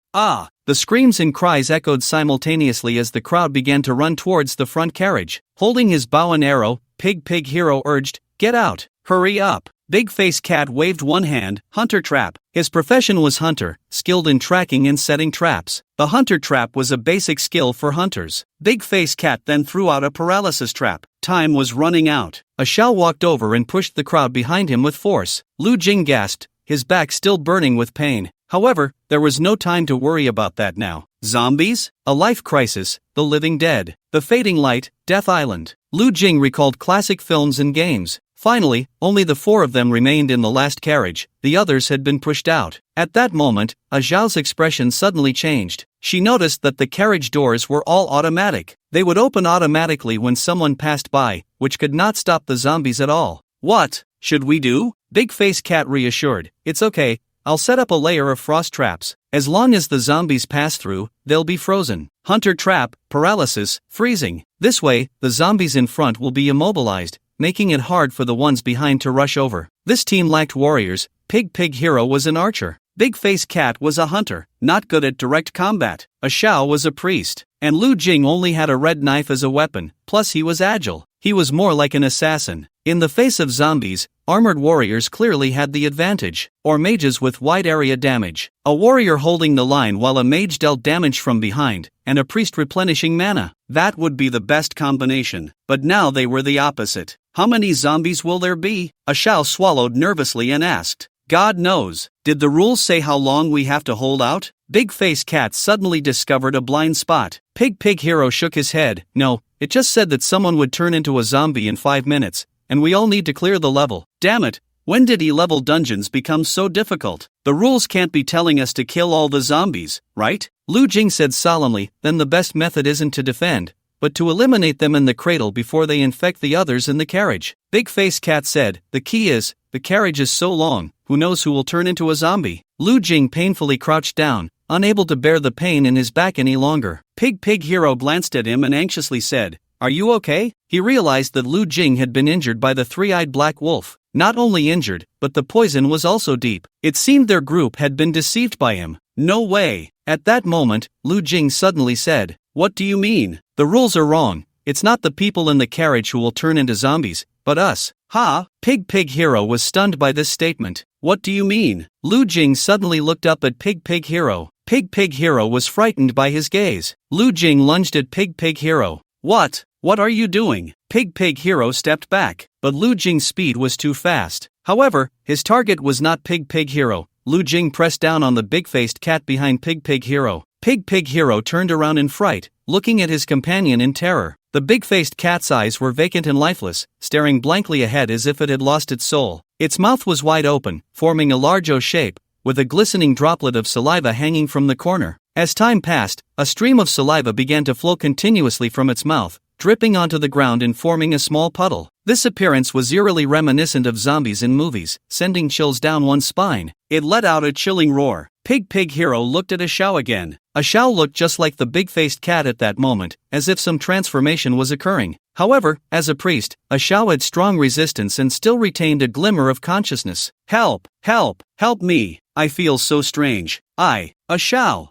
The screams and cries echoed simultaneously as the crowd began to run towards the front carriage. Holding his bow and arrow, Pig Hero urged, get out! Hurry up! Big Face Cat waved one hand. Hunter trap. His profession was hunter, skilled in tracking and setting traps. The hunter trap was a basic skill for hunters. Big Face Cat then threw out a paralysis trap. Time was running out. A Xiao walked over and pushed the crowd behind him with force. Lu Jing gasped, his back still burning with pain. However, there was no time to worry about that now. Zombies? A life crisis, the living dead, the fading light, Death Island. Lu Jing recalled classic films and games. Finally, only the 4 of them remained in the last carriage. The others had been pushed out. At that moment, a Zhao's expression suddenly changed. She noticed that the carriage doors were all automatic. They would open automatically when someone passed by, which could not stop the zombies at all. What should we do? Big Face Cat reassured. It's okay. I'll set up a layer of frost traps. As long as the zombies pass through, they'll be frozen. Hunter trap, paralysis, freezing. This way, the zombies in front will be immobilized, making it hard for the ones behind to rush over. This team lacked warriors. Pig Hero was an archer. Big Face Cat was a hunter, not good at direct combat. A Xiao was a priest. And Lu Jing only had a red knife as a weapon, plus he was agile. He was more like an assassin. In the face of zombies, armored warriors clearly had the advantage, or mages with wide area damage. A warrior holding the line while a mage dealt damage from behind, and a priest replenishing mana. That would be the best combination, but now they were the opposite. How many zombies will there be? A Shao swallowed nervously and asked. God knows. Did the rules say how long we have to hold out? Big Face Cat suddenly discovered a blind spot. Pig Hero shook his head. No, it just said that someone would turn into a zombie in 5 minutes, and we all need to clear the level. Damn it, when did E-level dungeons become so difficult? The rules can't be telling us to kill all the zombies, right? Lu Jing said solemnly, then the best method isn't to defend, but to eliminate them in the cradle before they infect the others in the carriage. Big Face Cat said, the key is, the carriage is so long, who knows who will turn into a zombie? Lu Jing painfully crouched down, unable to bear the pain in his back any longer. Pig Hero glanced at him and anxiously said, are you okay? He realized that Lu Jing had been injured by the three-eyed black wolf. Not only injured, but the poison was also deep. It seemed their group had been deceived by him. No way. At that moment, Lu Jing suddenly said, what do you mean? The rules are wrong. It's not the people in the carriage who will turn into zombies, but us. Ha! Pig Hero was stunned by this statement. What do you mean? Lu Jing suddenly looked up at Pig Hero. Pig Hero was frightened by his gaze. Lu Jing lunged at Pig Hero. What? What are you doing? Pig Hero stepped back, but Lu Jing's speed was too fast. However, his target was not Pig Hero. Lu Jing pressed down on the big-faced cat behind Pig Hero. Pig Hero turned around in fright, looking at his companion in terror. The big-faced cat's eyes were vacant and lifeless, staring blankly ahead as if it had lost its soul. Its mouth was wide open, forming a large O shape, with a glistening droplet of saliva hanging from the corner. As time passed, a stream of saliva began to flow continuously from its mouth, dripping onto the ground and forming a small puddle. This appearance was eerily reminiscent of zombies in movies, sending chills down one's spine. It let out a chilling roar. Pig Hero looked at A Shao again. A Shao looked just like the big-faced cat at that moment, as if some transformation was occurring. However, as a priest, A Shao had strong resistance and still retained a glimmer of consciousness. Help! Help! Help me! I feel so strange. A Shao!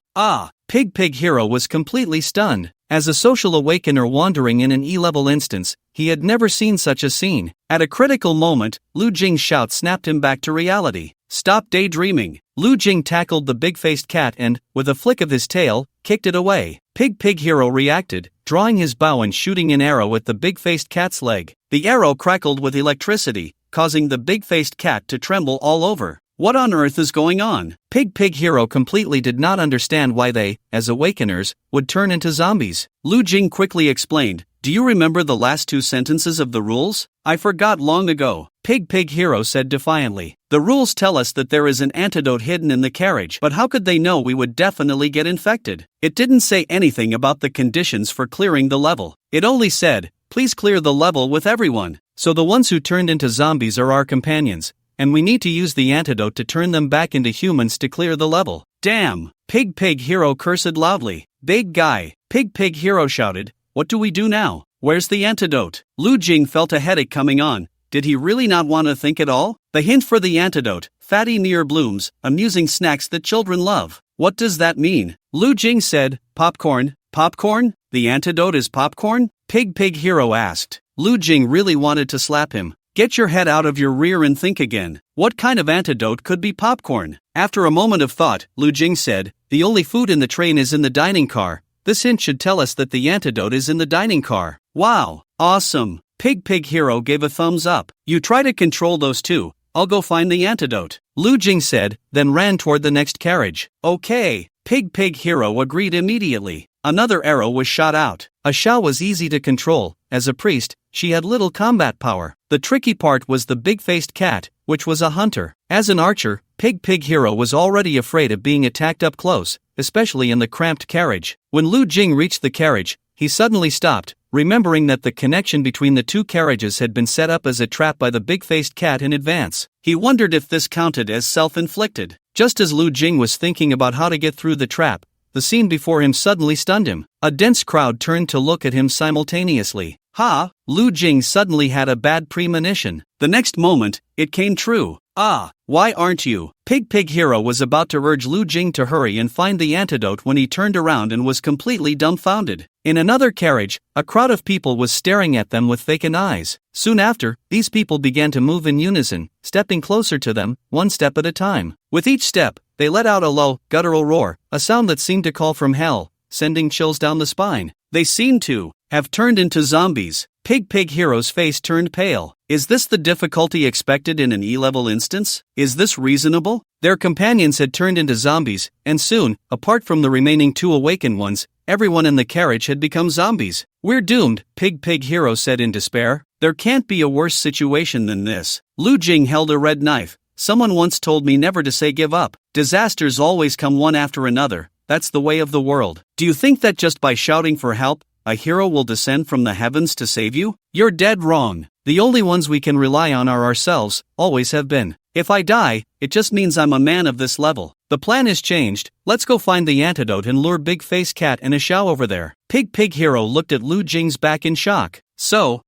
Pig Hero was completely stunned. As a social awakener wandering in an E-level instance, he had never seen such a scene. At a critical moment, Lu Jing's shout snapped him back to reality. Stop daydreaming. Lu Jing tackled the big-faced cat and, with a flick of his tail, kicked it away. Pig Hero reacted, drawing his bow and shooting an arrow at the big-faced cat's leg. The arrow crackled with electricity, causing the big-faced cat to tremble all over. What on earth is going on? Pig Hero completely did not understand why they, as awakeners, would turn into zombies. Lu Jing quickly explained, do you remember the last 2 sentences of the rules? I forgot long ago. Pig Hero said defiantly. The rules tell us that there is an antidote hidden in the carriage, but how could they know we would definitely get infected? It didn't say anything about the conditions for clearing the level. It only said, please clear the level with everyone. So the ones who turned into zombies are our companions, and we need to use the antidote to turn them back into humans to clear the level. Damn! Pig Hero cursed loudly. Big guy! Pig Hero shouted, what do we do now? Where's the antidote? Lu Jing felt a headache coming on. Did he really not want to think at all? The hint for the antidote, fatty near blooms, amusing snacks that children love. What does that mean? Lu Jing said, popcorn. Popcorn? The antidote is popcorn? Pig Hero asked. Lu Jing really wanted to slap him. Get your head out of your rear and think again. What kind of antidote could be popcorn? After a moment of thought, Lu Jing said, the only food in the train is in the dining car. This hint should tell us that the antidote is in the dining car. Wow! Awesome! Pig Hero gave a thumbs up. You try to control those two. I'll go find the antidote. Lu Jing said, then ran toward the next carriage. Okay. Pig Hero agreed immediately. Another arrow was shot out. A Shao was easy to control. As a priest, she had little combat power. The tricky part was the big-faced cat, which was a hunter. As an archer, Pig Hero was already afraid of being attacked up close, especially in the cramped carriage. When Lu Jing reached the carriage, he suddenly stopped, remembering that the connection between the 2 carriages had been set up as a trap by the big-faced cat in advance. He wondered if this counted as self-inflicted. Just as Lu Jing was thinking about how to get through the trap, the scene before him suddenly stunned him. A dense crowd turned to look at him simultaneously. Ha! Lu Jing suddenly had a bad premonition. The next moment, it came true. Ah, why aren't you? Pig Hero was about to urge Lu Jing to hurry and find the antidote when he turned around and was completely dumbfounded. In another carriage, a crowd of people was staring at them with vacant eyes. Soon after, these people began to move in unison, stepping closer to them, one step at a time. With each step, they let out a low, guttural roar, a sound that seemed to call from hell, sending chills down the spine. They seemed to have turned into zombies. Pig Hero's face turned pale. Is this the difficulty expected in an E-level instance? Is this reasonable? Their companions had turned into zombies, and soon, apart from the remaining 2 awakened ones, everyone in the carriage had become zombies. We're doomed, Pig Hero said in despair. There can't be a worse situation than this. Lu Jing held a red knife. Someone once told me never to say give up. Disasters always come one after another. That's the way of the world. Do you think that just by shouting for help, a hero will descend from the heavens to save you? You're dead wrong. The only ones we can rely on are ourselves, always have been. If I die, it just means I'm a man of this level. The plan is changed. Let's go find the antidote and lure Big Face Cat and a Xiao over there. Pig Hero looked at Lu Jing's back in shock. So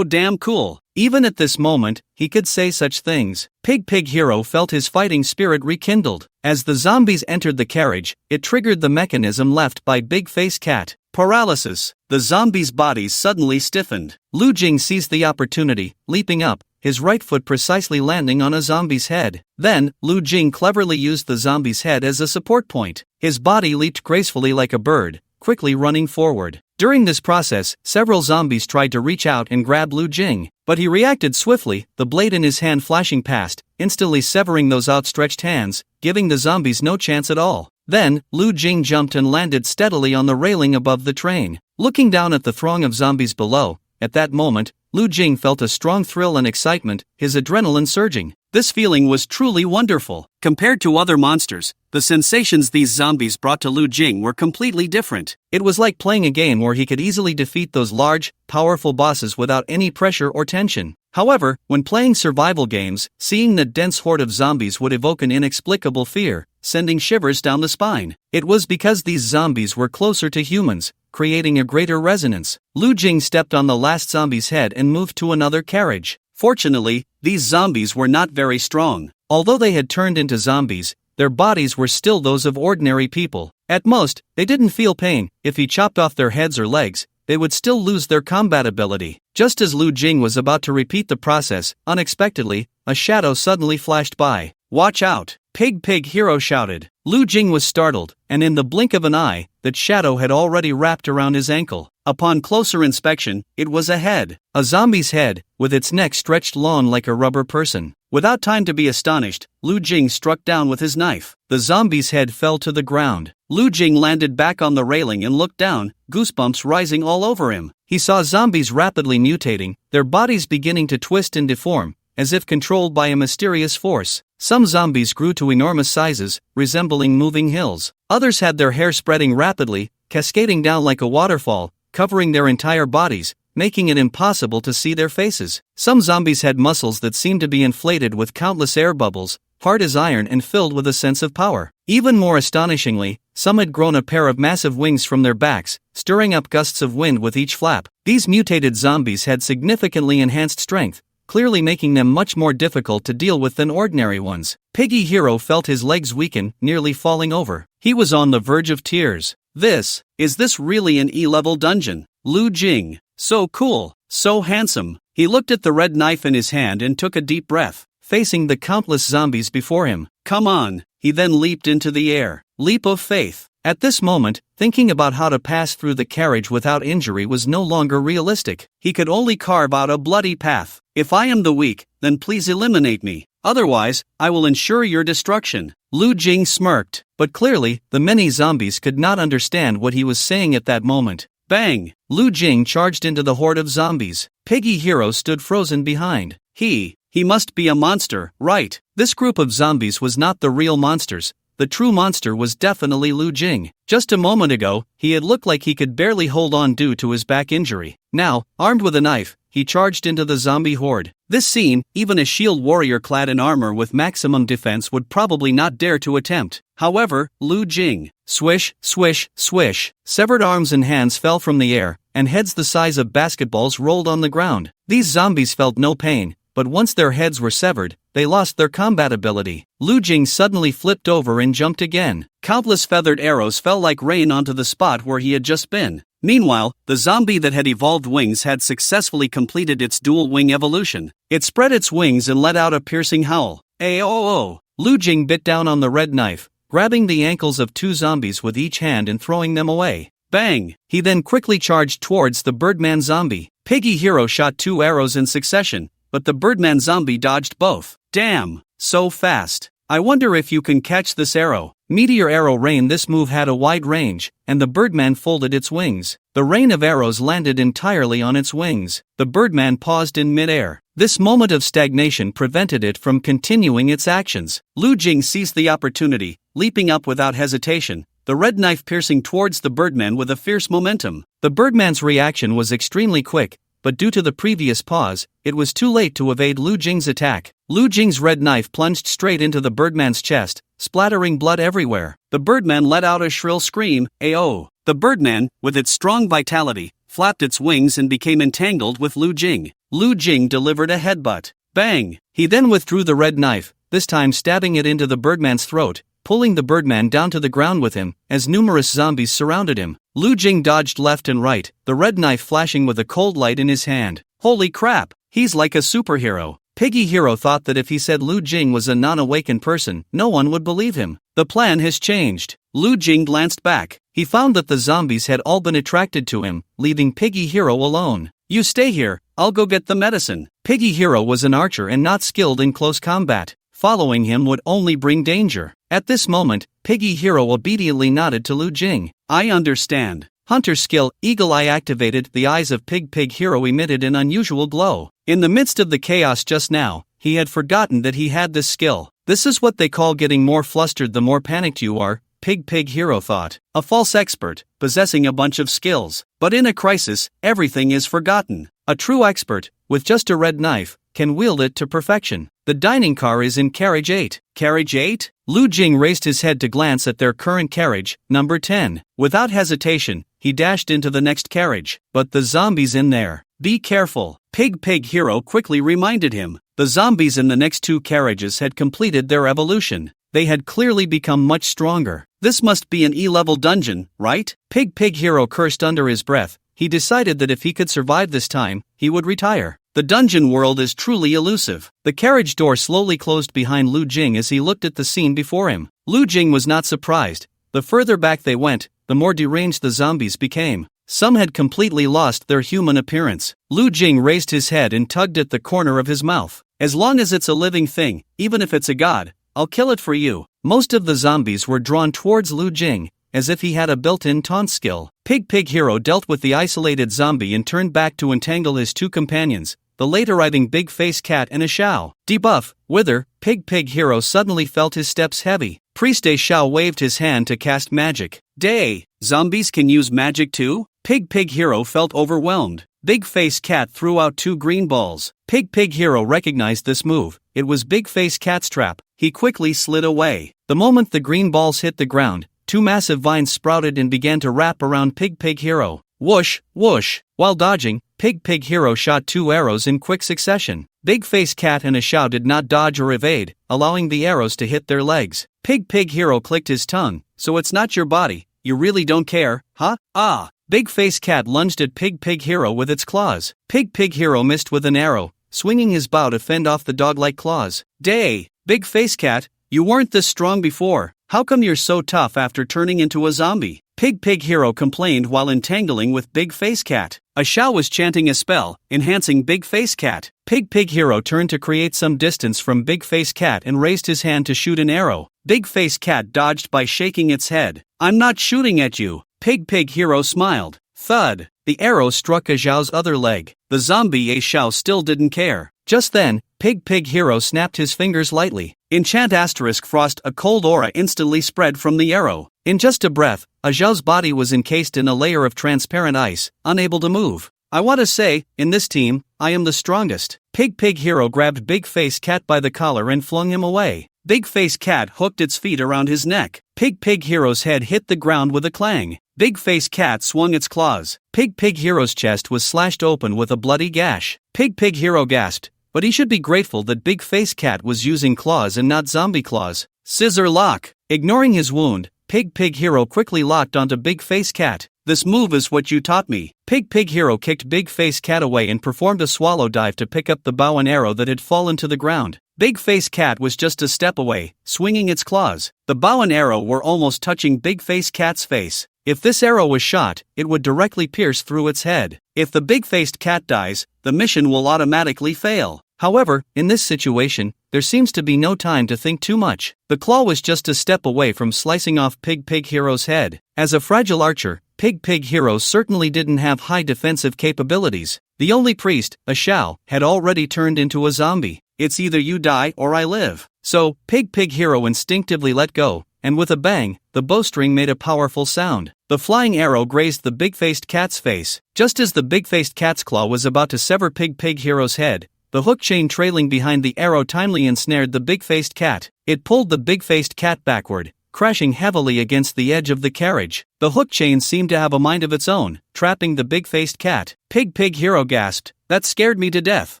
damn cool. Even at this moment, he could say such things. Pig Hero felt his fighting spirit rekindled. As the zombies entered the carriage, it triggered the mechanism left by Big Face Cat. Paralysis. The zombies' bodies suddenly stiffened. Lu Jing seized the opportunity, leaping up, his right foot precisely landing on a zombie's head. Then, Lu Jing cleverly used the zombie's head as a support point. His body leaped gracefully like a bird, quickly running forward. During this process, several zombies tried to reach out and grab Lu Jing, but he reacted swiftly, the blade in his hand flashing past, instantly severing those outstretched hands, giving the zombies no chance at all. Then, Lu Jing jumped and landed steadily on the railing above the train. Looking down at the throng of zombies below, at that moment, Lu Jing felt a strong thrill and excitement, his adrenaline surging. This feeling was truly wonderful. Compared to other monsters, the sensations these zombies brought to Lu Jing were completely different. It was like playing a game where he could easily defeat those large, powerful bosses without any pressure or tension. However, when playing survival games, seeing the dense horde of zombies would evoke an inexplicable fear, sending shivers down the spine. It was because these zombies were closer to humans, creating a greater resonance. Lu Jing stepped on the last zombie's head and moved to another carriage. Fortunately, these zombies were not very strong. Although they had turned into zombies, their bodies were still those of ordinary people. At most, they didn't feel pain. If he chopped off their heads or legs, they would still lose their combat ability. Just as Lu Jing was about to repeat the process, unexpectedly, a shadow suddenly flashed by. Watch out! Pig Hero shouted. Lu Jing was startled, and in the blink of an eye, that shadow had already wrapped around his ankle. Upon closer inspection, it was a head. A zombie's head, with its neck stretched long like a rubber person. Without time to be astonished, Lu Jing struck down with his knife. The zombie's head fell to the ground. Lu Jing landed back on the railing and looked down, goosebumps rising all over him. He saw zombies rapidly mutating, their bodies beginning to twist and deform, as if controlled by a mysterious force. Some zombies grew to enormous sizes, resembling moving hills. Others had their hair spreading rapidly, cascading down like a waterfall, covering their entire bodies, making it impossible to see their faces. Some zombies had muscles that seemed to be inflated with countless air bubbles, hard as iron and filled with a sense of power. Even more astonishingly, some had grown a pair of massive wings from their backs, stirring up gusts of wind with each flap. These mutated zombies had significantly enhanced strength, clearly making them much more difficult to deal with than ordinary ones. Piggy Hero felt his legs weaken, nearly falling over. He was on the verge of tears. Is this really an E-level dungeon? Lu Jing, so cool, so handsome. He looked at the red knife in his hand and took a deep breath, facing the countless zombies before him. Come on, he then leaped into the air. Leap of faith. At this moment, thinking about how to pass through the carriage without injury was no longer realistic. He could only carve out a bloody path. If I am the weak, then please eliminate me. Otherwise, I will ensure your destruction. Lu Jing smirked, but clearly, the many zombies could not understand what he was saying at that moment. Bang! Lu Jing charged into the horde of zombies. Piggy Hero stood frozen behind. He must be a monster, right? This group of zombies was not the real monsters. the true monster was definitely Lu Jing. Just a moment ago, he had looked like he could barely hold on due to his back injury. Now, armed with a knife, he charged into the zombie horde. This scene, even a shield warrior clad in armor with maximum defense would probably not dare to attempt. However, Lu Jing, swish, swish, swish, severed arms and hands fell from the air, and heads the size of basketballs rolled on the ground. These zombies felt no pain, but once their heads were severed, they lost their combat ability. Lu Jing suddenly flipped over and jumped again. Countless feathered arrows fell like rain onto the spot where he had just been. Meanwhile, the zombie that had evolved wings had successfully completed its dual wing evolution. It spread its wings and let out a piercing howl. Ayo! Lu Jing bit down on the red knife, grabbing the ankles of two zombies with each hand and throwing them away. Bang! He then quickly charged towards the Birdman zombie. Piggy Hero shot 2 arrows in succession, but the Birdman zombie dodged both. Damn! So fast. I wonder if you can catch this arrow. Meteor arrow rain. This move had a wide range, and the Birdman folded its wings. The rain of arrows landed entirely on its wings. The Birdman paused in midair. This moment of stagnation prevented it from continuing its actions. Lu Jing seized the opportunity, leaping up without hesitation, the red knife piercing towards the Birdman with a fierce momentum. The Birdman's reaction was extremely quick, but due to the previous pause, it was too late to evade Lu Jing's attack. Lu Jing's red knife plunged straight into the Birdman's chest, splattering blood everywhere. The Birdman let out a shrill scream, "Ayo!" The Birdman, with its strong vitality, flapped its wings and became entangled with Lu Jing. Lu Jing delivered a headbutt. Bang! He then withdrew the red knife, this time stabbing it into the Birdman's throat, pulling the Birdman down to the ground with him, as numerous zombies surrounded him. Lu Jing dodged left and right, the red knife flashing with a cold light in his hand. Holy crap! He's like a superhero. Piggy Hero thought that if he said Lu Jing was a non-awakened person, no one would believe him. The plan has changed. Lu Jing glanced back. He found that the zombies had all been attracted to him, leaving Piggy Hero alone. You stay here, I'll go get the medicine. Piggy Hero was an archer and not skilled in close combat. Following him would only bring danger. At this moment, Piggy Hero obediently nodded to Lu Jing. I understand. Hunter skill, Eagle Eye activated. The eyes of Pig Hero emitted an unusual glow. In the midst of the chaos just now, he had forgotten that he had this skill. This is what they call getting more flustered the more panicked you are, Pig Hero thought. A false expert, possessing a bunch of skills. But in a crisis, everything is forgotten. A true expert, with just a red knife, can wield it to perfection. The dining car is in carriage 8. Carriage 8? Lu Jing raised his head to glance at their current carriage, number 10. Without hesitation, he dashed into the next carriage. But the zombies in there. Be careful, Pig Hero quickly reminded him. The zombies in the next 2 carriages had completed their evolution. They had clearly become much stronger. This must be an E-level dungeon, right? Pig Hero cursed under his breath. He decided that if he could survive this time, he would retire. The dungeon world is truly elusive. The carriage door slowly closed behind Lu Jing as he looked at the scene before him. Lu Jing was not surprised. The further back they went, the more deranged the zombies became. Some had completely lost their human appearance. Lu Jing raised his head and tugged at the corner of his mouth. As long as it's a living thing, even if it's a god, I'll kill it for you. Most of the zombies were drawn towards Lu Jing, as if he had a built-in taunt skill. Pig Hero dealt with the isolated zombie and turned back to entangle his 2 companions, the late arriving Big Face Cat and a Shao. Debuff, Wither. Pig Hero suddenly felt his steps heavy. Priest A Shao waved his hand to cast magic. Day, zombies can use magic too? Pig Hero felt overwhelmed. Big Face Cat threw out 2 green balls. Pig Hero recognized this move. It was Big Face Cat's trap. He quickly slid away. The moment the green balls hit the ground, 2 massive vines sprouted and began to wrap around Pig Hero. Whoosh, whoosh. While dodging, Pig Hero shot 2 arrows in quick succession. Big Face Cat and a Shao did not dodge or evade, allowing the arrows to hit their legs. Pig Hero clicked his tongue. So it's not your body, you really don't care, huh? Ah! Big Face Cat lunged at Pig Hero with its claws. Pig Hero missed with an arrow, swinging his bow to fend off the dog-like claws. Day! Big Face Cat, you weren't this strong before. How come you're so tough after turning into a zombie? Pig Hero complained while entangling with Big Face Cat. A Shao was chanting a spell, enhancing Big Face Cat. Pig Hero turned to create some distance from Big Face Cat and raised his hand to shoot an arrow. Big Face Cat dodged by shaking its head. I'm not shooting at you. Pig Hero smiled. Thud. The arrow struck a Zhao's other leg. The zombie A Shao still didn't care. Just then, Pig Hero snapped his fingers lightly. Enchant * frost. A cold aura instantly spread from the arrow. In just a breath, Zhao's body was encased in a layer of transparent ice, unable to move. I want to say, in this team, I am the strongest. Pig Hero grabbed Big Face Cat by the collar and flung him away. Big Face Cat hooked its feet around his neck. Pig Hero's head hit the ground with a clang. Big Face Cat swung its claws. Pig Hero's chest was slashed open with a bloody gash. Pig Hero gasped, but he should be grateful that Big Face Cat was using claws and not zombie claws. Scissor lock. Ignoring his wound, Pig Hero quickly locked onto Big Face Cat. This move is what you taught me. Pig Hero kicked Big Face Cat away and performed a swallow dive to pick up the bow and arrow that had fallen to the ground. Big Face Cat was just a step away, swinging its claws. The bow and arrow were almost touching Big Face Cat's face. If this arrow was shot, it would directly pierce through its head. If the big-faced cat dies, the mission will automatically fail. However, in this situation, there seems to be no time to think too much. The claw was just a step away from slicing off Pig Hero's head. As a fragile archer, Pig Hero certainly didn't have high defensive capabilities. The only priest, Zhao, had already turned into a zombie. It's either you die or I live. So, Pig Hero instinctively let go, and with a bang, the bowstring made a powerful sound. The flying arrow grazed the big-faced cat's face. Just as the big-faced cat's claw was about to sever Pig Hero's head, the hook chain trailing behind the arrow timely ensnared the big-faced cat. It pulled the big-faced cat backward, crashing heavily against the edge of the carriage. The hook chain seemed to have a mind of its own, trapping the big-faced cat. Pig Hero gasped, "That scared me to death."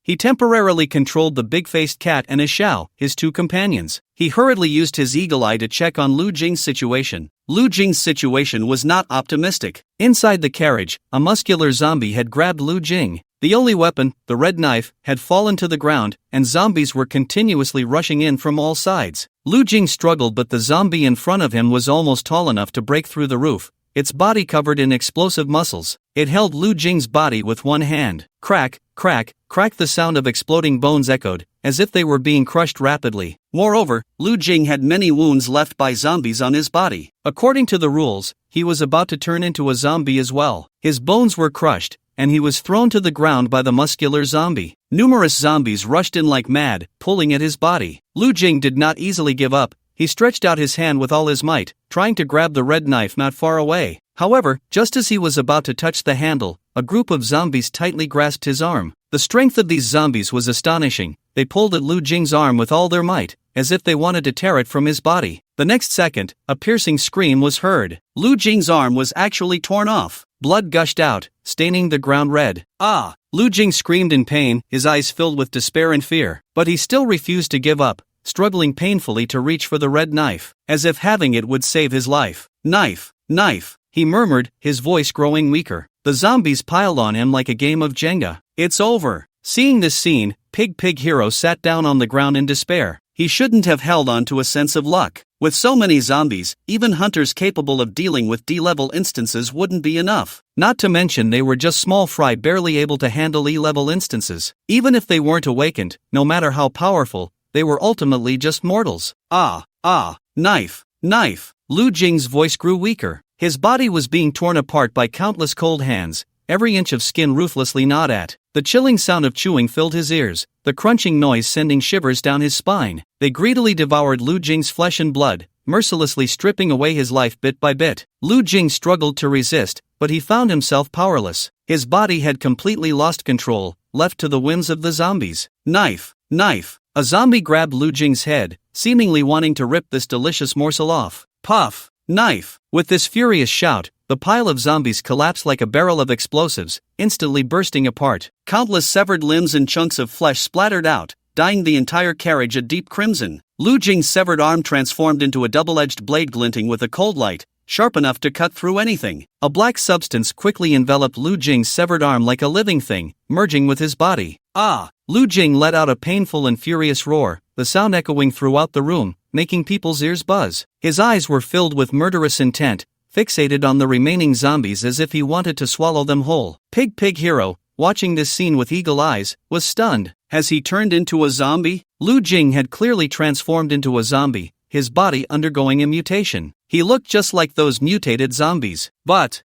He temporarily controlled the big-faced cat and Zhao, his two companions. He hurriedly used his eagle eye to check on Lu Jing's situation. Lu Jing's situation was not optimistic. Inside the carriage, a muscular zombie had grabbed Lu Jing. The only weapon, the red knife, had fallen to the ground, and zombies were continuously rushing in from all sides. Lu Jing struggled, but the zombie in front of him was almost tall enough to break through the roof, its body covered in explosive muscles. It held Lu Jing's body with one hand. Crack, crack, crack. The sound of exploding bones echoed, as if they were being crushed rapidly. Moreover, Lu Jing had many wounds left by zombies on his body. According to the rules, he was about to turn into a zombie as well. His bones were crushed, and he was thrown to the ground by the muscular zombie. Numerous zombies rushed in like mad, pulling at his body. Lu Jing did not easily give up. He stretched out his hand with all his might, trying to grab the red knife not far away. However, just as he was about to touch the handle, a group of zombies tightly grasped his arm. The strength of these zombies was astonishing. They pulled at Lu Jing's arm with all their might, as if they wanted to tear it from his body. The next second, a piercing scream was heard. Lu Jing's arm was actually torn off. Blood gushed out, staining the ground red. Ah! Lu Jing screamed in pain, his eyes filled with despair and fear. But he still refused to give up, struggling painfully to reach for the red knife, as if having it would save his life. Knife, knife, he murmured, his voice growing weaker. The zombies piled on him like a game of Jenga. It's over. Seeing this scene, Pig Hero sat down on the ground in despair. He shouldn't have held on to a sense of luck. With so many zombies, even hunters capable of dealing with D-level instances wouldn't be enough. Not to mention they were just small fry barely able to handle E-level instances. Even if they weren't awakened, no matter how powerful, they were ultimately just mortals. Knife, knife. Lu Jing's voice grew weaker. His body was being torn apart by countless cold hands, every inch of skin ruthlessly gnawed at. The chilling sound of chewing filled his ears, the crunching noise sending shivers down his spine. They greedily devoured Lu Jing's flesh and blood, mercilessly stripping away his life bit by bit. Lu Jing struggled to resist, but he found himself powerless. His body had completely lost control, left to the whims of the zombies. Knife, knife. A zombie grabbed Lu Jing's head, seemingly wanting to rip this delicious morsel off. Puff, knife. With this furious shout, the pile of zombies collapsed like a barrel of explosives, instantly bursting apart. Countless severed limbs and chunks of flesh splattered out, dyeing the entire carriage a deep crimson. Lu Jing's severed arm transformed into a double-edged blade glinting with a cold light, sharp enough to cut through anything. A black substance quickly enveloped Lu Jing's severed arm like a living thing, merging with his body. Ah! Lu Jing let out a painful and furious roar, the sound echoing throughout the room, making people's ears buzz. His eyes were filled with murderous intent, fixated on the remaining zombies as if he wanted to swallow them whole. Pig Hero, watching this scene with eagle eyes, was stunned. Has he turned into a zombie? Lu Jing had clearly transformed into a zombie, his body undergoing a mutation. He looked just like those mutated zombies. But,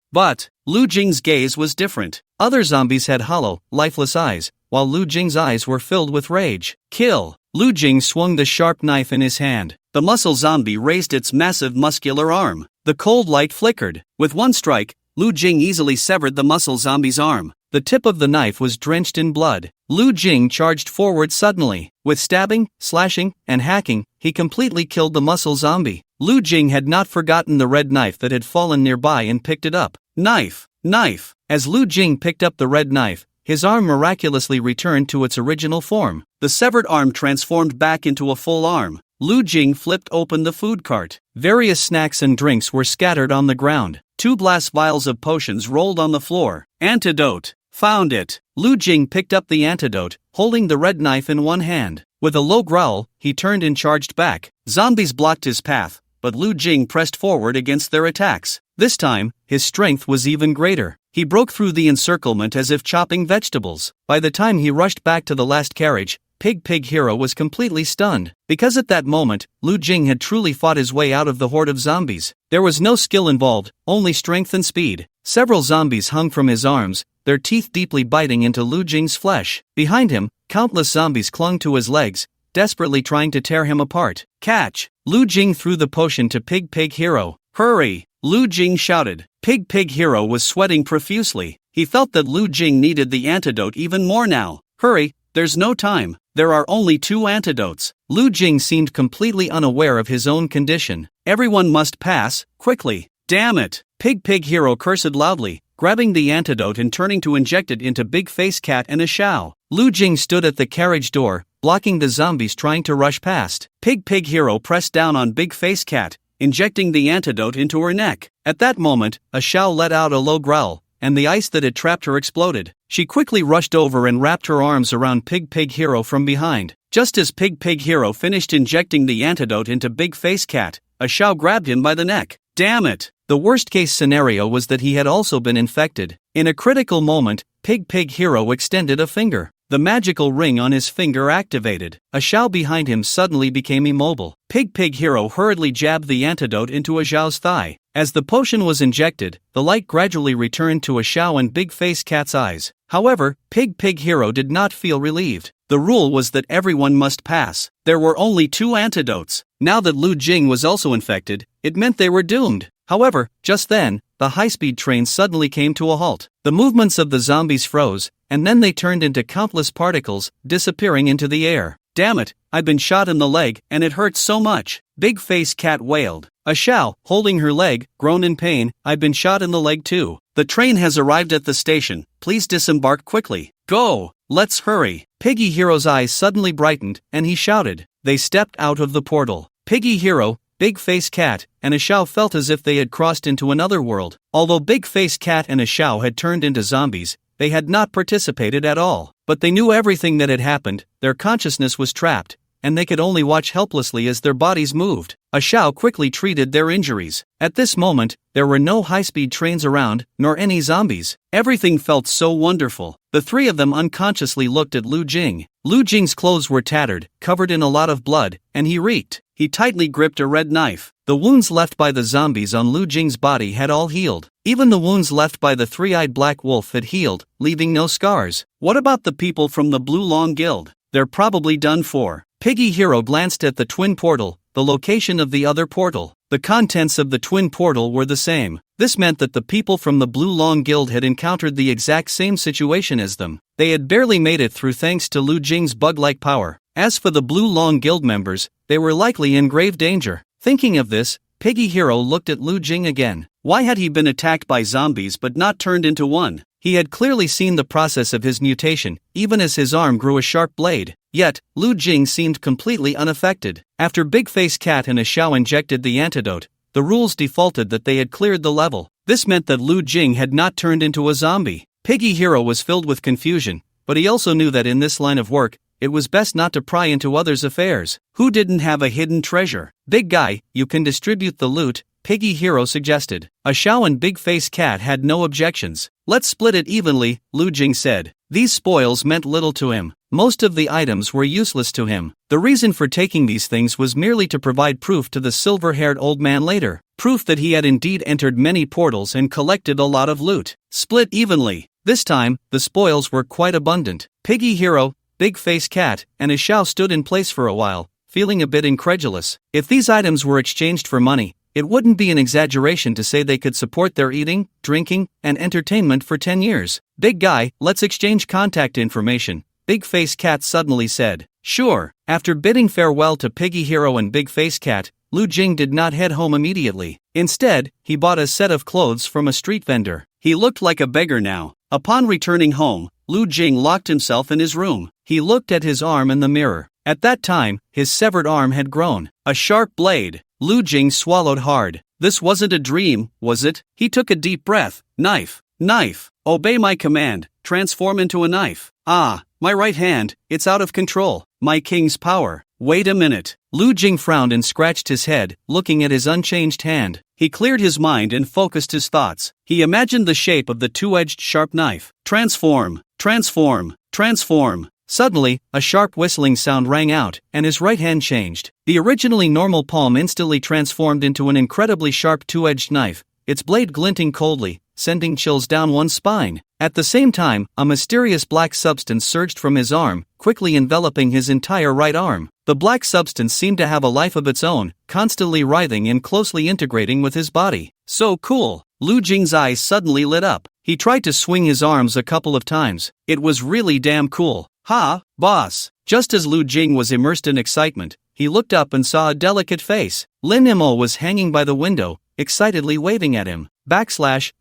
Lu Jing's gaze was different. Other zombies had hollow, lifeless eyes, while Lu Jing's eyes were filled with rage. Kill! Lu Jing swung the sharp knife in his hand. The muscle zombie raised its massive muscular arm. The cold light flickered. With one strike, Lu Jing easily severed the muscle zombie's arm. The tip of the knife was drenched in blood. Lu Jing charged forward suddenly. With stabbing, slashing, and hacking, he completely killed the muscle zombie. Lu Jing had not forgotten the red knife that had fallen nearby and picked it up. Knife! Knife! As Lu Jing picked up the red knife, his arm miraculously returned to its original form. The severed arm transformed back into a full arm. Lu Jing flipped open the food cart. Various snacks and drinks were scattered on the ground. 2 glass vials of potions rolled on the floor. Antidote! Found it! Lu Jing picked up the antidote, holding the red knife in one hand. With a low growl, he turned and charged back. Zombies blocked his path, but Lu Jing pressed forward against their attacks. This time, his strength was even greater. He broke through the encirclement as if chopping vegetables. By the time he rushed back to the last carriage, Pig Hero was completely stunned. Because at that moment, Lu Jing had truly fought his way out of the horde of zombies. There was no skill involved, only strength and speed. Several zombies hung from his arms, their teeth deeply biting into Lu Jing's flesh. Behind him, countless zombies clung to his legs, desperately trying to tear him apart. Catch! Lu Jing threw the potion to Pig Hero. Hurry! Lu Jing shouted. Pig Hero was sweating profusely. He felt that Lu Jing needed the antidote even more now. Hurry! There's no time. There are only 2 antidotes. Lu Jing seemed completely unaware of his own condition. Everyone must pass, quickly. Damn it! Pig Hero cursed loudly, grabbing the antidote and turning to inject it into Big Face Cat and a Xiao. Lu Jing stood at the carriage door, blocking the zombies trying to rush past. Pig Hero pressed down on Big Face Cat, injecting the antidote into her neck. At that moment, a Xiao let out a low growl, and the ice that had trapped her exploded. She quickly rushed over and wrapped her arms around Pig Hero from behind. Just as Pig Hero finished injecting the antidote into Big Face Cat, a Xiao grabbed him by the neck. Damn it! The worst-case scenario was that he had also been infected. In a critical moment, Pig Hero extended a finger. The magical ring on his finger activated. A Xiao behind him suddenly became immobile. Pig Hero hurriedly jabbed the antidote into a Xiao's thigh. As the potion was injected, the light gradually returned to a Xiao and Big Face Cat's eyes. However, Pig Hero did not feel relieved. The rule was that everyone must pass. There were only 2 antidotes. Now that Lu Jing was also infected, it meant they were doomed. However, just then, the high-speed train suddenly came to a halt. The movements of the zombies froze, and then they turned into countless particles, disappearing into the air. Damn it, I've been shot in the leg, and it hurts so much. Big Face Cat wailed. A Xiao, holding her leg, groaned in pain. I've been shot in the leg too. The train has arrived at the station. Please disembark quickly. Go! Let's hurry. Piggy Hero's eyes suddenly brightened, and he shouted. They stepped out of the portal. Piggy Hero, Big Face Cat, and a Xiao felt as if they had crossed into another world. Although Big Face Cat and a Xiao had turned into zombies, they had not participated at all. But they knew everything that had happened, their consciousness was trapped, and they could only watch helplessly as their bodies moved. A Xiao quickly treated their injuries. At this moment, there were no high-speed trains around, nor any zombies. Everything felt so wonderful. The 3 of them unconsciously looked at Lu Jing. Lu Jing's clothes were tattered, covered in a lot of blood, and he reeked. He tightly gripped a red knife. The wounds left by the zombies on Lu Jing's body had all healed. Even the wounds left by the 3-eyed black wolf had healed, leaving no scars. What about the people from the Blue Long Guild? They're probably done for. Piggy Hero glanced at the twin portal, the location of the other portal. The contents of the twin portal were the same. This meant that the people from the Blue Long Guild had encountered the exact same situation as them. They had barely made it through thanks to Lu Jing's bug-like power. As for the Blue Long Guild members, they were likely in grave danger. Thinking of this, Piggy Hero looked at Lu Jing again. Why had he been attacked by zombies but not turned into one? He had clearly seen the process of his mutation, even as his arm grew a sharp blade. Yet, Lu Jing seemed completely unaffected. After Big Face Cat and a Xiao injected the antidote, the rules defaulted that they had cleared the level. This meant that Lu Jing had not turned into a zombie. Piggy Hero was filled with confusion, but he also knew that in this line of work, it was best not to pry into others' affairs. Who didn't have a hidden treasure? Big guy, you can distribute the loot, Piggy Hero suggested. A Xiao and Big Face Cat had no objections. Let's split it evenly, Lu Jing said. These spoils meant little to him. Most of the items were useless to him. The reason for taking these things was merely to provide proof to the silver-haired old man later. Proof that he had indeed entered many portals and collected a lot of loot. Split evenly. This time, the spoils were quite abundant. Piggy Hero, Big Face Cat, and Ishao stood in place for a while, feeling a bit incredulous. If these items were exchanged for money, it wouldn't be an exaggeration to say they could support their eating, drinking, and entertainment for 10 years. Big guy, let's exchange contact information, Big Face Cat suddenly said. Sure. After bidding farewell to Piggy Hero and Big Face Cat, Lu Jing did not head home immediately. Instead, he bought a set of clothes from a street vendor. He looked like a beggar now. Upon returning home, Lu Jing locked himself in his room. He looked at his arm in the mirror. At that time, his severed arm had grown. A sharp blade. Lu Jing swallowed hard. This wasn't a dream, was it? He took a deep breath. Knife. Knife. Obey my command. Transform into a knife. Ah, my right hand, it's out of control. My king's power. Wait a minute. Lu Jing frowned and scratched his head, looking at his unchanged hand. He cleared his mind and focused his thoughts. He imagined the shape of the two-edged sharp knife. Transform. Transform. Transform. Suddenly, a sharp whistling sound rang out, and his right hand changed. The originally normal palm instantly transformed into an incredibly sharp two-edged knife, its blade glinting coldly, sending chills down one's spine. At the same time, a mysterious black substance surged from his arm, quickly enveloping his entire right arm. The black substance seemed to have a life of its own, constantly writhing and closely integrating with his body. So cool! Lu Jing's eyes suddenly lit up. He tried to swing his arms a couple of times. It was really damn cool. Ha, boss! Just as Lu Jing was immersed in excitement, he looked up and saw a delicate face. Lin Mo was hanging by the window, excitedly waving at him.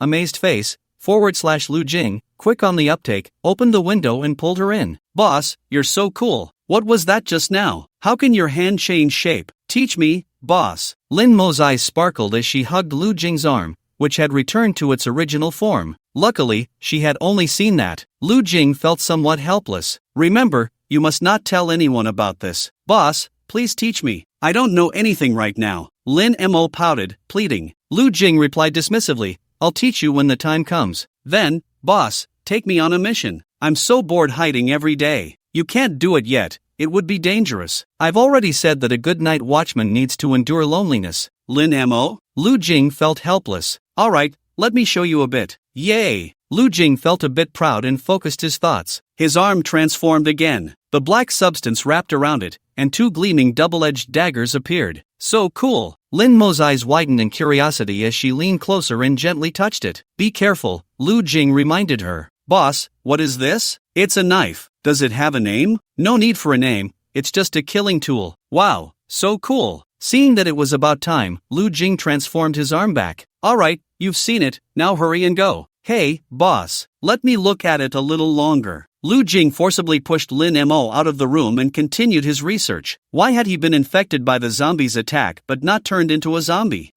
Amazed face, / Lu Jing, quick on the uptake, opened the window and pulled her in. Boss, you're so cool. What was that just now? How can your hand change shape? Teach me, boss. Lin Mo's eyes sparkled as she hugged Lu Jing's arm, which had returned to its original form. Luckily, she had only seen that. Lu Jing felt somewhat helpless. Remember, you must not tell anyone about this. Boss, please teach me. I don't know anything right now. Lin Mo pouted, pleading. Lu Jing replied dismissively, I'll teach you when the time comes. Then, boss, take me on a mission. I'm so bored hiding every day. You can't do it yet. It would be dangerous. I've already said that a good night watchman needs to endure loneliness. Lin Mo? Lu Jing felt helpless. Alright, let me show you a bit. Yay! Lu Jing felt a bit proud and focused his thoughts. His arm transformed again. The black substance wrapped around it, and two gleaming double-edged daggers appeared. So cool! Lin Mo's eyes widened in curiosity as she leaned closer and gently touched it. Be careful, Lu Jing reminded her. Boss, what is this? It's a knife. Does it have a name? No need for a name, it's just a killing tool. Wow, so cool. Seeing that it was about time, Lu Jing transformed his arm back. Alright, you've seen it, now hurry and go. Hey, boss, let me look at it a little longer. Lu Jing forcibly pushed Lin Mo out of the room and continued his research. Why had he been infected by the zombie's attack but not turned into a zombie?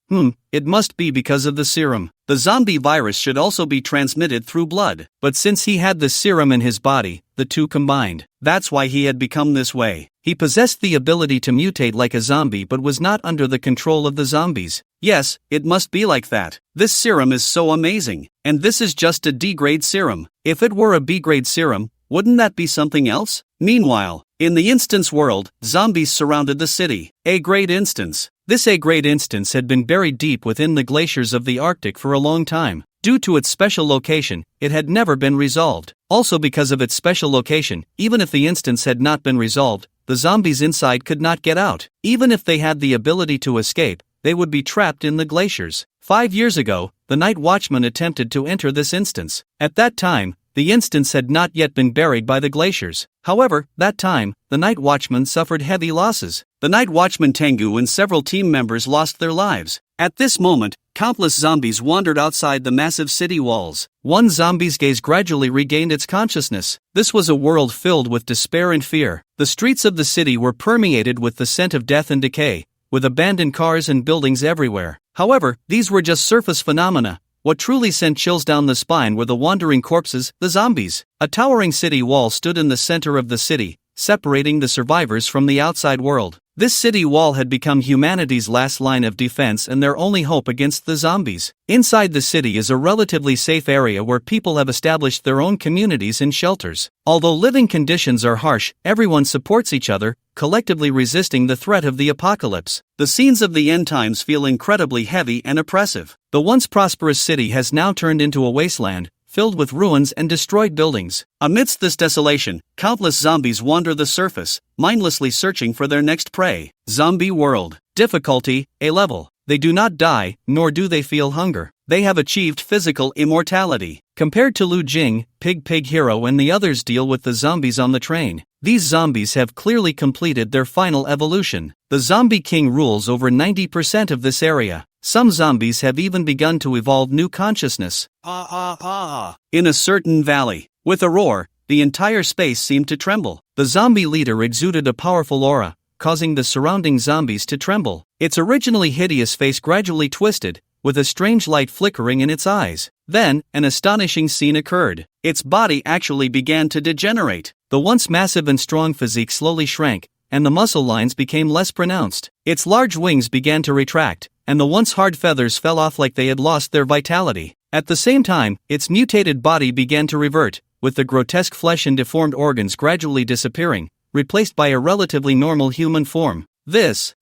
It must be because of the serum. The zombie virus should also be transmitted through blood. But since he had the serum in his body, the two combined. That's why he had become this way. He possessed the ability to mutate like a zombie but was not under the control of the zombies. Yes, it must be like that. This serum is so amazing. And this is just a D-grade serum. If it were a B-grade serum, wouldn't that be something else? Meanwhile, in the instance world, zombies surrounded the city. A-grade instance. This A-grade instance had been buried deep within the glaciers of the Arctic for a long time. Due to its special location, it had never been resolved. Also because of its special location, even if the instance had not been resolved, the zombies inside could not get out. Even if they had the ability to escape, they would be trapped in the glaciers. 5 years ago, the night watchman attempted to enter this instance. At that time, the instance had not yet been buried by the glaciers. However, that time, the night watchman suffered heavy losses. The night watchman Tengu and several team members lost their lives. At this moment, countless zombies wandered outside the massive city walls. One zombie's gaze gradually regained its consciousness. This was a world filled with despair and fear. The streets of the city were permeated with the scent of death and decay, with abandoned cars and buildings everywhere. However, these were just surface phenomena. What truly sent chills down the spine were the wandering corpses, the zombies. A towering city wall stood in the center of the city, separating the survivors from the outside world. This city wall had become humanity's last line of defense and their only hope against the zombies. Inside the city is a relatively safe area where people have established their own communities and shelters. Although living conditions are harsh, everyone supports each other, collectively resisting the threat of the apocalypse. The scenes of the end times feel incredibly heavy and oppressive. The once prosperous city has now turned into a wasteland, filled with ruins and destroyed buildings. Amidst this desolation, countless zombies wander the surface, mindlessly searching for their next prey. Zombie World. Difficulty, A level. They do not die, nor do they feel hunger. They have achieved physical immortality. Compared to Lu Jing, Pig Hero and the others deal with the zombies on the train. These zombies have clearly completed their final evolution. The Zombie King rules over 90% of this area. Some zombies have even begun to evolve new consciousness. In a certain valley, with a roar, the entire space seemed to tremble. The zombie leader exuded a powerful aura, causing the surrounding zombies to tremble. Its originally hideous face gradually twisted, with a strange light flickering in its eyes. Then, an astonishing scene occurred. Its body actually began to degenerate. The once massive and strong physique slowly shrank, and the muscle lines became less pronounced. Its large wings began to retract, and the once hard feathers fell off like they had lost their vitality. At the same time, its mutated body began to revert, with the grotesque flesh and deformed organs gradually disappearing, replaced by a relatively normal human form.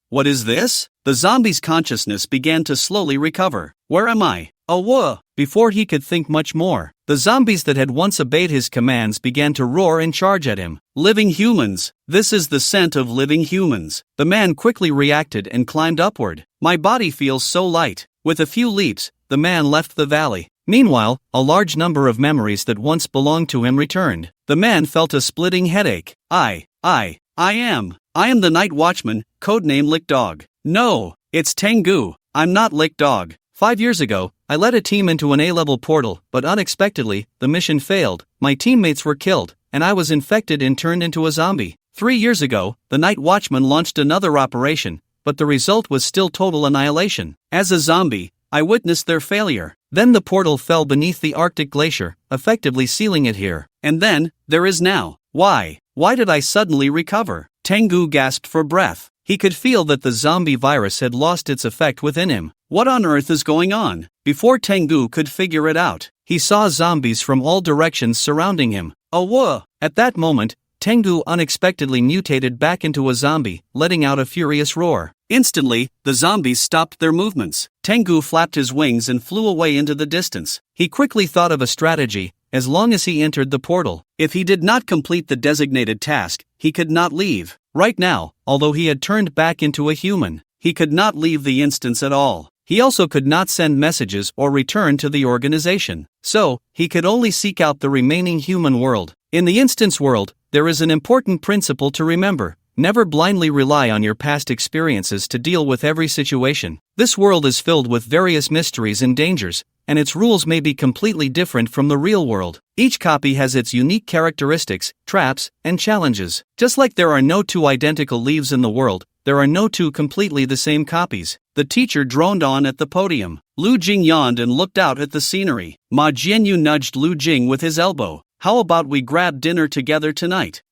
What is this? The zombie's consciousness began to slowly recover. Where am I? Oh, whoa! Before he could think much more, the zombies that had once obeyed his commands began to roar and charge at him. Living humans! This is the scent of living humans. The man quickly reacted and climbed upward. My body feels so light. With a few leaps, the man left the valley. Meanwhile, a large number of memories that once belonged to him returned. The man felt a splitting headache. I am the night watchman, codename Lick Dog. No, it's Tengu. I'm not Lick Dog. 5 years ago, I led a team into an A-level portal, but unexpectedly, the mission failed. My teammates were killed, and I was infected and turned into a zombie. 3 years ago, the night watchman launched another operation, but the result was still total annihilation. As a zombie, I witnessed their failure. Then the portal fell beneath the Arctic glacier, effectively sealing it here. And then, there is now. Why did I suddenly recover? Tengu gasped for breath. He could feel that the zombie virus had lost its effect within him. What on earth is going on? Before Tengu could figure it out, he saw zombies from all directions surrounding him. Oh, whoa! At that moment, Tengu unexpectedly mutated back into a zombie, letting out a furious roar. Instantly, the zombies stopped their movements. Tengu flapped his wings and flew away into the distance. He quickly thought of a strategy. As long as he entered the portal, if he did not complete the designated task, he could not leave. Right now, although he had turned back into a human, he could not leave the instance at all. He also could not send messages or return to the organization. So, he could only seek out the remaining human world. In the instance world, there is an important principle to remember. Never blindly rely on your past experiences to deal with every situation. This world is filled with various mysteries and dangers, and its rules may be completely different from the real world. Each copy has its unique characteristics, traps, and challenges. Just like there are no two identical leaves in the world, there are no two completely the same copies. The teacher droned on at the podium. Lu Jing yawned and looked out at the scenery. Ma Jianyu nudged Lu Jing with his elbow. How about we grab dinner together tonight?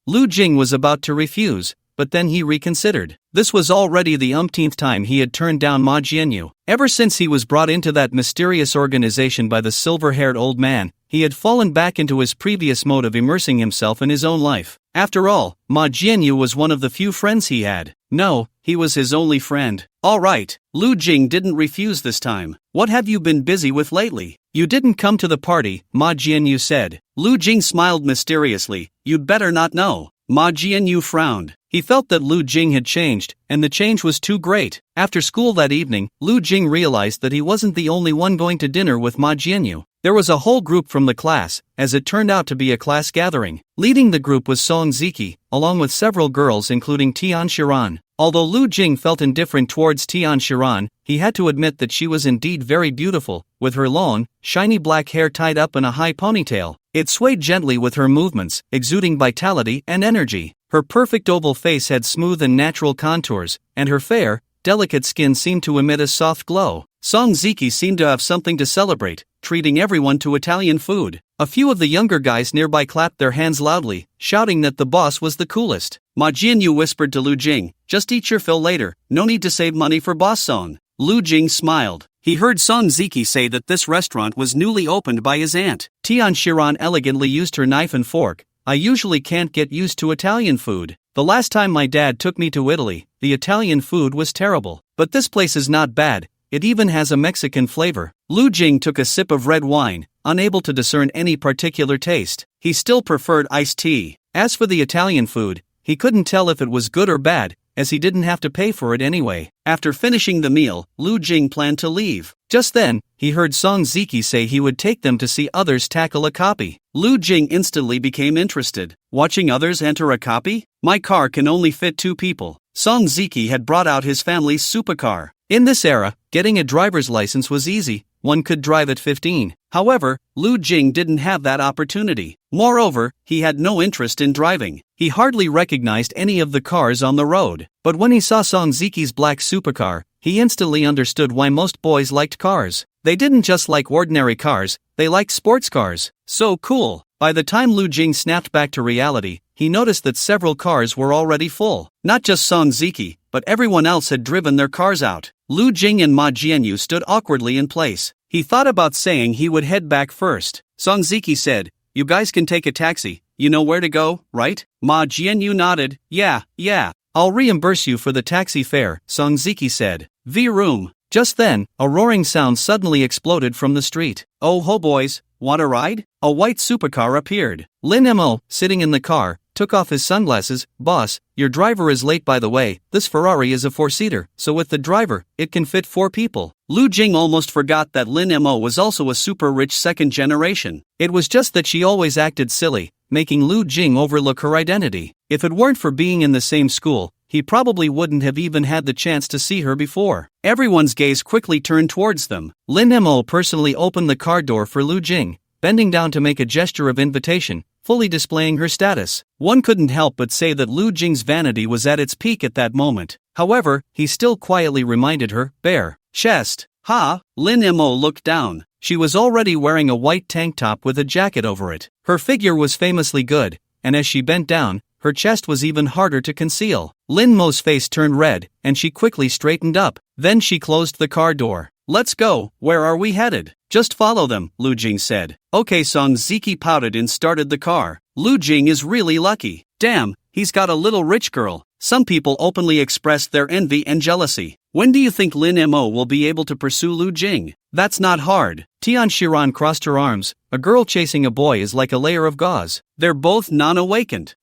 Lu Jing was about to refuse, but then he reconsidered. This was already the umpteenth time he had turned down Ma Jianyu. Ever since he was brought into that mysterious organization by the silver-haired old man, he had fallen back into his previous mode of immersing himself in his own life. After all, Ma Jianyu was one of the few friends he had. No, he was his only friend. All right, Lu Jing didn't refuse this time. What have you been busy with lately? You didn't come to the party, Ma Jianyu said. Lu Jing smiled mysteriously. You'd better not know. Ma Jianyu frowned. He felt that Lu Jing had changed, and the change was too great. After school that evening, Lu Jing realized that he wasn't the only one going to dinner with Ma Jianyu. There was a whole group from the class, as it turned out to be a class gathering. Leading the group was Song Ziki, along with several girls including Tian Shiran. Although Lu Jing felt indifferent towards Tian Shiran, he had to admit that she was indeed very beautiful, with her long, shiny black hair tied up in a high ponytail. It swayed gently with her movements, exuding vitality and energy. Her perfect oval face had smooth and natural contours, and her fair, delicate skin seemed to emit a soft glow. Song Ziki seemed to have something to celebrate, treating everyone to Italian food. A few of the younger guys nearby clapped their hands loudly, shouting that the boss was the coolest. Ma Jianyu whispered to Lu Jing, "Just eat your fill later, no need to save money for boss Song." Lu Jing smiled. He heard Song Ziki say that this restaurant was newly opened by his aunt. Tian Shiran elegantly used her knife and fork. I usually can't get used to Italian food. The last time my dad took me to Italy, the Italian food was terrible. But this place is not bad, it even has a Mexican flavor. Lu Jing took a sip of red wine, unable to discern any particular taste. He still preferred iced tea. As for the Italian food, he couldn't tell if it was good or bad, as he didn't have to pay for it anyway. After finishing the meal, Lu Jing planned to leave. Just then, he heard Song Ziki say he would take them to see others tackle a copy. Lu Jing instantly became interested. Watching others enter a copy? My car can only fit 2 people. Song Ziki had brought out his family's supercar. In this era, getting a driver's license was easy. One could drive at 15. However, Lu Jing didn't have that opportunity. Moreover, he had no interest in driving. He hardly recognized any of the cars on the road. But when he saw Song Ziki's black supercar, he instantly understood why most boys liked cars. They didn't just like ordinary cars, they liked sports cars. So cool. By the time Lu Jing snapped back to reality, he noticed that several cars were already full. Not just Song Ziki, but everyone else had driven their cars out. Lu Jing and Ma Jianyu stood awkwardly in place. He thought about saying he would head back first. Song Ziki said, "You guys can take a taxi. You know where to go, right?" Ma Jianyu nodded. Yeah. I'll reimburse you for the taxi fare," Song Ziki said. V-room. Just then, a roaring sound suddenly exploded from the street. "Oh ho boys, want a ride?" A white supercar appeared. Lin Mo, sitting in the car, took off his sunglasses. "Boss, your driver is late by the way. This Ferrari is a 4-seater, so with the driver, it can fit 4 people." Lu Jing almost forgot that Lin Mo was also a super rich second generation. It was just that she always acted silly, making Lu Jing overlook her identity. If it weren't for being in the same school, he probably wouldn't have even had the chance to see her before. Everyone's gaze quickly turned towards them. Lin Mo personally opened the car door for Lu Jing, bending down to make a gesture of invitation, fully displaying her status. One couldn't help but say that Lu Jing's vanity was at its peak at that moment. However, he still quietly reminded her, "Bare chest." "Ha!" Lin Mo looked down. She was already wearing a white tank top with a jacket over it. Her figure was famously good, and as she bent down, her chest was even harder to conceal. Lin Mo's face turned red, and she quickly straightened up. Then she closed the car door. "Let's go, where are we headed?" "Just follow them," Lu Jing said. Okay, Song Ziki pouted and started the car. Lu Jing is really lucky. Damn, he's got a little rich girl. Some people openly expressed their envy and jealousy. When do you think Lin Mo will be able to pursue Lu Jing? That's not hard. Tian Shiran crossed her arms. A girl chasing a boy is like a layer of gauze. They're both non-awakened.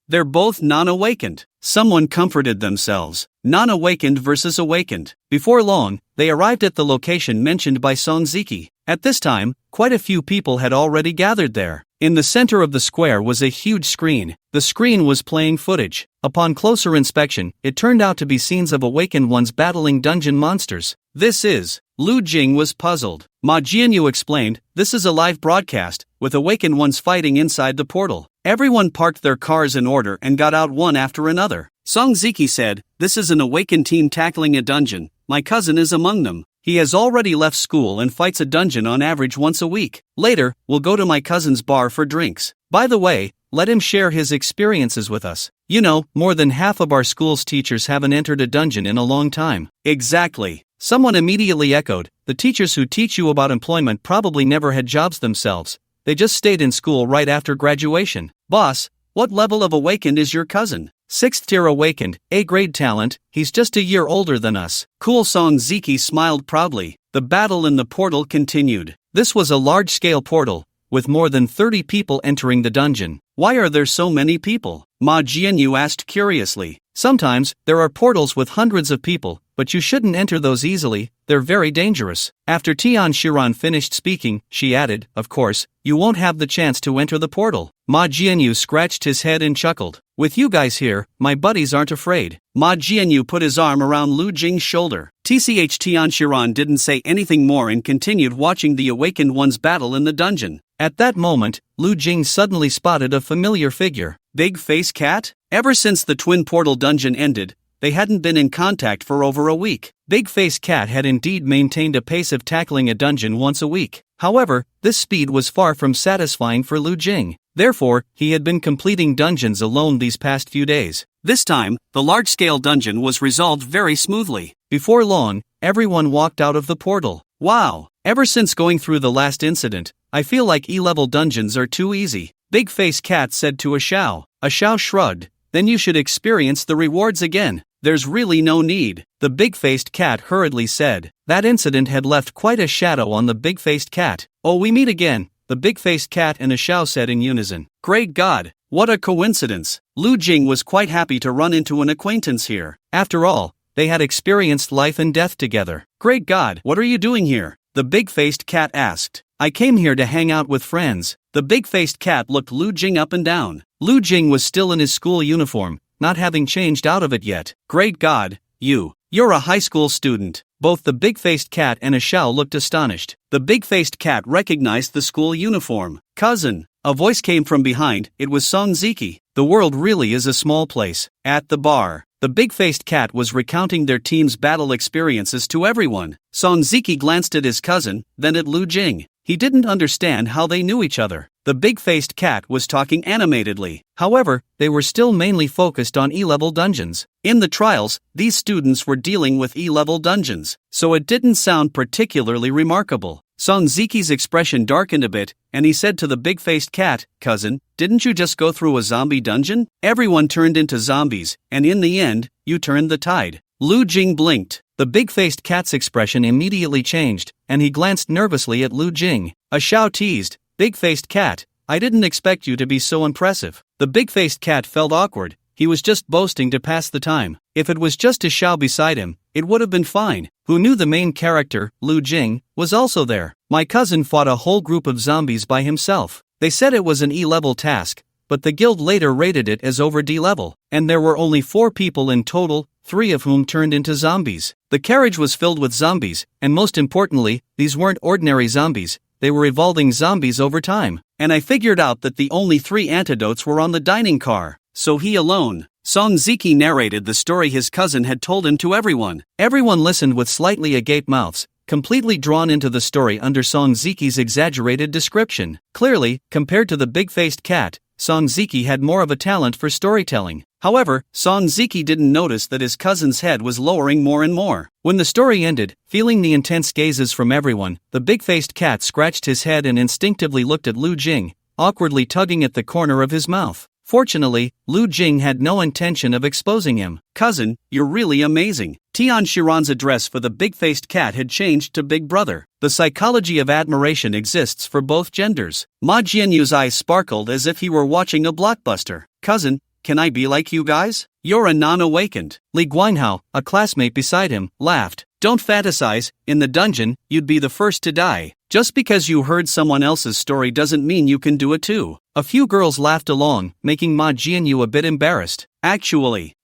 Someone comforted themselves. Non-awakened versus awakened. Before long, they arrived at the location mentioned by Song Ziki. At this time, quite a few people had already gathered there. In the center of the square was a huge screen. The screen was playing footage. Upon closer inspection, it turned out to be scenes of awakened ones battling dungeon monsters. This is... Lu Jing was puzzled. Ma Jianyu explained, "This is a live broadcast, with awakened ones fighting inside the portal." Everyone parked their cars in order and got out one after another. Song Ziki said, "This is an awakened team tackling a dungeon. My cousin is among them. He has already left school and fights a dungeon on average once a week. Later, we'll go to my cousin's bar for drinks. By the way, let him share his experiences with us. You know, more than half of our school's teachers haven't entered a dungeon in a long time." Exactly. Someone immediately echoed, "The teachers who teach you about employment probably never had jobs themselves. They just stayed in school right after graduation." "Boss, what level of awakened is your cousin?" "6th tier awakened, A-grade talent, he's just a year older than us." Cool. Song Ziki smiled proudly. The battle in the portal continued. This was a large-scale portal, with more than 30 people entering the dungeon. "Why are there so many people?" Ma Jianyu asked curiously. "Sometimes, there are portals with hundreds of people, but you shouldn't enter those easily, they're very dangerous." After Tian Shiran finished speaking, she added, "Of course, you won't have the chance to enter the portal." Ma Jianyu scratched his head and chuckled. "With you guys here, my buddies aren't afraid." Ma Jianyu put his arm around Lu Jing's shoulder. Tian Shiran didn't say anything more and continued watching the awakened ones battle in the dungeon. At that moment, Lu Jing suddenly spotted a familiar figure. Big Face Cat? Ever since the twin portal dungeon ended, they hadn't been in contact for over a week. Big Face Cat had indeed maintained a pace of tackling a dungeon once a week. However, this speed was far from satisfying for Lu Jing. Therefore, he had been completing dungeons alone these past few days. This time, the large-scale dungeon was resolved very smoothly. Before long, everyone walked out of the portal. Wow! Ever since going through the last incident, I feel like E-level dungeons are too easy. Big Face Cat said to A Xiao. A Xiao shrugged. Then you should experience the rewards again. there's really no need, the big-faced cat hurriedly said. That incident had left quite a shadow on the big-faced cat. Oh, we meet again, the big-faced cat and a Xiao said in unison. Great God, what a coincidence. Lu Jing was quite happy to run into an acquaintance here. After all, they had experienced life and death together. Great God, what are you doing here? The big-faced cat asked. I came here to hang out with friends. The big-faced cat looked Lu Jing up and down. Lu Jing was still in his school uniform, not having changed out of it yet. Great God, you're a high school student. Both the big-faced cat and a Xiao looked astonished. The big-faced cat recognized the school uniform. Cousin, a voice came from behind. It was Song Ziki. The world really is a small place. At the bar, the big-faced cat was recounting their team's battle experiences to everyone. Song Ziki glanced at his cousin, then at Lu Jing. He didn't understand how they knew each other. The big-faced cat was talking animatedly. However, they were still mainly focused on E-level dungeons. In the trials, these students were dealing with E-level dungeons, so it didn't sound particularly remarkable. Song Ziki's expression darkened a bit, and he said to the big-faced cat, Cousin, didn't you just go through a zombie dungeon? Everyone turned into zombies, and in the end, you turned the tide. Lu Jing blinked. The big-faced cat's expression immediately changed, and he glanced nervously at Lu Jing. A Xiao teased, Big-faced cat, I didn't expect you to be so impressive. The big-faced cat felt awkward. He was just boasting to pass the time. If it was just a Xiao beside him, it would have been fine. Who knew the main character, Lu Jing, was also there? My cousin fought a whole group of zombies by himself. They said it was an E-level task, but the guild later rated it as over D-level, and there were only 4 people in total, 3 of whom turned into zombies. The carriage was filled with zombies, and most importantly, these weren't ordinary zombies. They were evolving zombies over time, and I figured out that the only 3 antidotes were on the dining car, so he alone. Song Ziki narrated the story his cousin had told him to everyone. Everyone listened with slightly agape mouths, completely drawn into the story under Song Ziki's exaggerated description. Clearly, compared to the big-faced cat, Song Ziki had more of a talent for storytelling. However, Song Ziki didn't notice that his cousin's head was lowering more and more. When the story ended, feeling the intense gazes from everyone, the big-faced cat scratched his head and instinctively looked at Lu Jing, awkwardly tugging at the corner of his mouth. Fortunately, Lu Jing had no intention of exposing him. Cousin, you're really amazing. Tian Shiran's address for the big-faced cat had changed to Big Brother. The psychology of admiration exists for both genders. Ma Jianyu's eyes sparkled as if he were watching a blockbuster. Cousin, can I be like you guys? You're a non-awakened. Li Guanhao, a classmate beside him, laughed. Don't fantasize, in the dungeon, you'd be the first to die. Just because you heard someone else's story doesn't mean you can do it too. A few girls laughed along, making Ma Jianyu a bit embarrassed. Actually,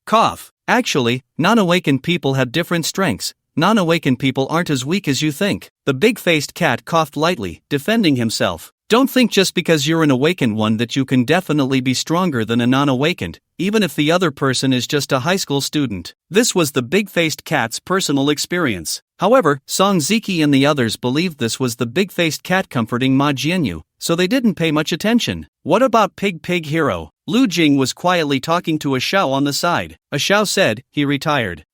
non-awakened people have different strengths. Non-awakened people aren't as weak as you think. The big-faced cat coughed lightly, defending himself. Don't think just because you're an awakened one that you can definitely be stronger than a non-awakened, even if the other person is just a high school student. This was the big-faced cat's personal experience. However, Song Ziki and the others believed this was the big-faced cat comforting Ma Jianyu, so they didn't pay much attention. What about Pig Hero? Lu Jing was quietly talking to a Xiao on the side. A Xiao said, he retired.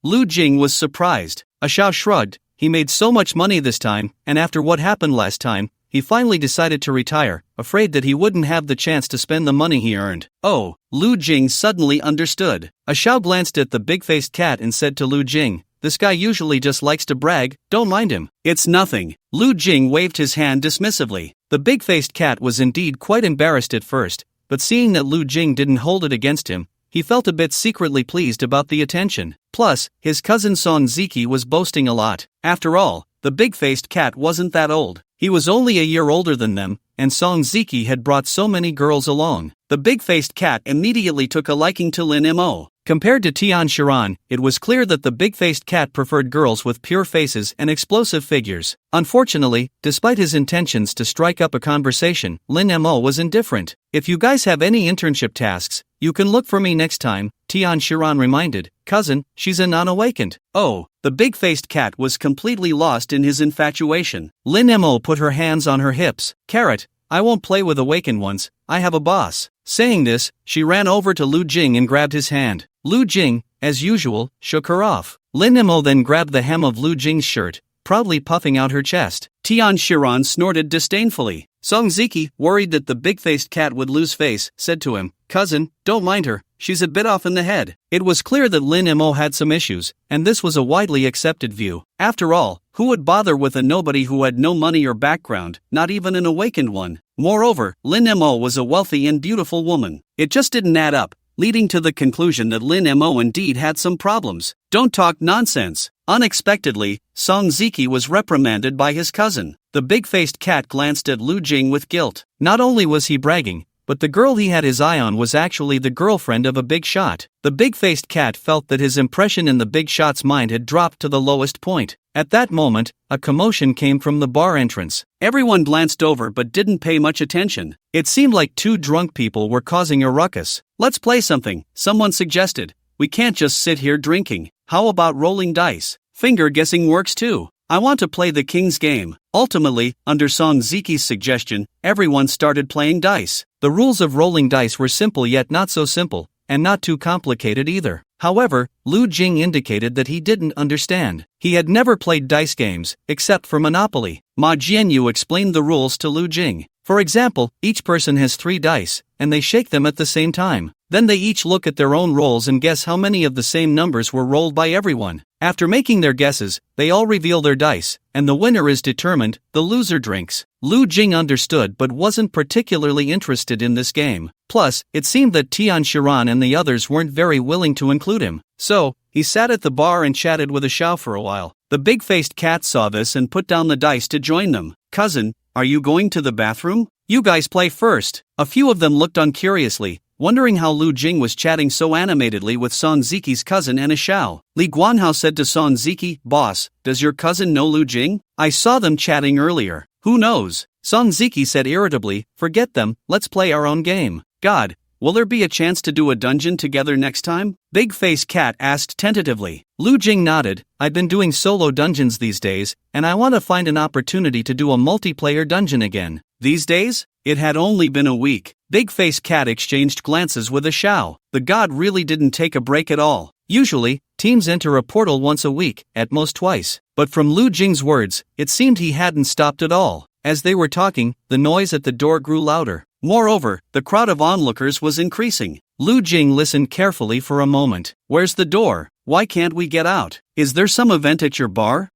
Lu Jing was surprised. A Xiao shrugged. He made so much money this time, and after what happened last time, he finally decided to retire, afraid that he wouldn't have the chance to spend the money he earned. Oh, Lu Jing suddenly understood. A Xiao glanced at the big-faced cat and said to Lu Jing, this guy usually just likes to brag, don't mind him. It's nothing. Lu Jing waved his hand dismissively. The big-faced cat was indeed quite embarrassed at first, but seeing that Lu Jing didn't hold it against him, he felt a bit secretly pleased about the attention. Plus, his cousin Song Ziki was boasting a lot. After all, the big-faced cat wasn't that old. He was only a year older than them, and Song Ziki had brought so many girls along. The big-faced cat immediately took a liking to Lin Mo. Compared to Tian Shiran, it was clear that the big-faced cat preferred girls with pure faces and explosive figures. Unfortunately, despite his intentions to strike up a conversation, Lin Mo was indifferent. If you guys have any internship tasks, you can look for me next time, Tian Shiran reminded. Cousin, she's a non-awakened. Oh, the big-faced cat was completely lost in his infatuation. Lin Mo put her hands on her hips. Carrot, I won't play with awakened ones, I have a boss. Saying this, she ran over to Lu Jing and grabbed his hand. Lu Jing, as usual, shook her off. Lin Mo then grabbed the hem of Lu Jing's shirt, proudly puffing out her chest. Tian Shiran snorted disdainfully. Song Ziki, worried that the big-faced cat would lose face, said to him, "Cousin, don't mind her, she's a bit off in the head." It was clear that Lin Mo had some issues, and this was a widely accepted view. After all, who would bother with a nobody who had no money or background, not even an awakened one? Moreover, Lin Mo was a wealthy and beautiful woman. It just didn't add up, leading to the conclusion that Lin Mo indeed had some problems. Don't talk nonsense. Unexpectedly, Song Ziki was reprimanded by his cousin. The big-faced cat glanced at Lu Jing with guilt. Not only was he bragging, but the girl he had his eye on was actually the girlfriend of a big shot. The big-faced cat felt that his impression in the big shot's mind had dropped to the lowest point. At that moment, a commotion came from the bar entrance. Everyone glanced over but didn't pay much attention. It seemed like two drunk people were causing a ruckus. "Let's play something," someone suggested. "We can't just sit here drinking. How about rolling dice? Finger guessing works too. I want to play the king's game." Ultimately, under Song Ziki's suggestion, everyone started playing dice. The rules of rolling dice were simple yet not so simple, and not too complicated either. However, Lu Jing indicated that he didn't understand. He had never played dice games, except for Monopoly. Ma Jianyu explained the rules to Lu Jing. For example, each person has 3 dice, and they shake them at the same time. Then they each look at their own rolls and guess how many of the same numbers were rolled by everyone. After making their guesses, they all reveal their dice, and the winner is determined. The loser drinks. Lu Jing understood but wasn't particularly interested in this game. Plus, it seemed that Tian Shiran and the others weren't very willing to include him. So, he sat at the bar and chatted with a Xiao for a while. The big-faced cat saw this and put down the dice to join them. "Cousin, are you going to the bathroom? You guys play first." A few of them looked on curiously, wondering how Lu Jing was chatting so animatedly with Song Ziki's cousin and a Xiao. Li Guanhao said to Song Ziki, "Boss, does your cousin know Lu Jing? I saw them chatting earlier." "Who knows?" Song Ziki said irritably, "Forget them, let's play our own game." "God, will there be a chance to do a dungeon together next time?" Big Face Cat asked tentatively. Lu Jing nodded. "I've been doing solo dungeons these days, and I want to find an opportunity to do a multiplayer dungeon again." These days? It had only been a week. Big Face Cat exchanged glances with a Xiao. The god really didn't take a break at all. Usually, teams enter a portal once a week, at most twice. But from Lu Jing's words, it seemed he hadn't stopped at all. As they were talking, the noise at the door grew louder. Moreover, the crowd of onlookers was increasing. Lu Jing listened carefully for a moment. "Where's the door? Why can't we get out? Is there some event at your bar?"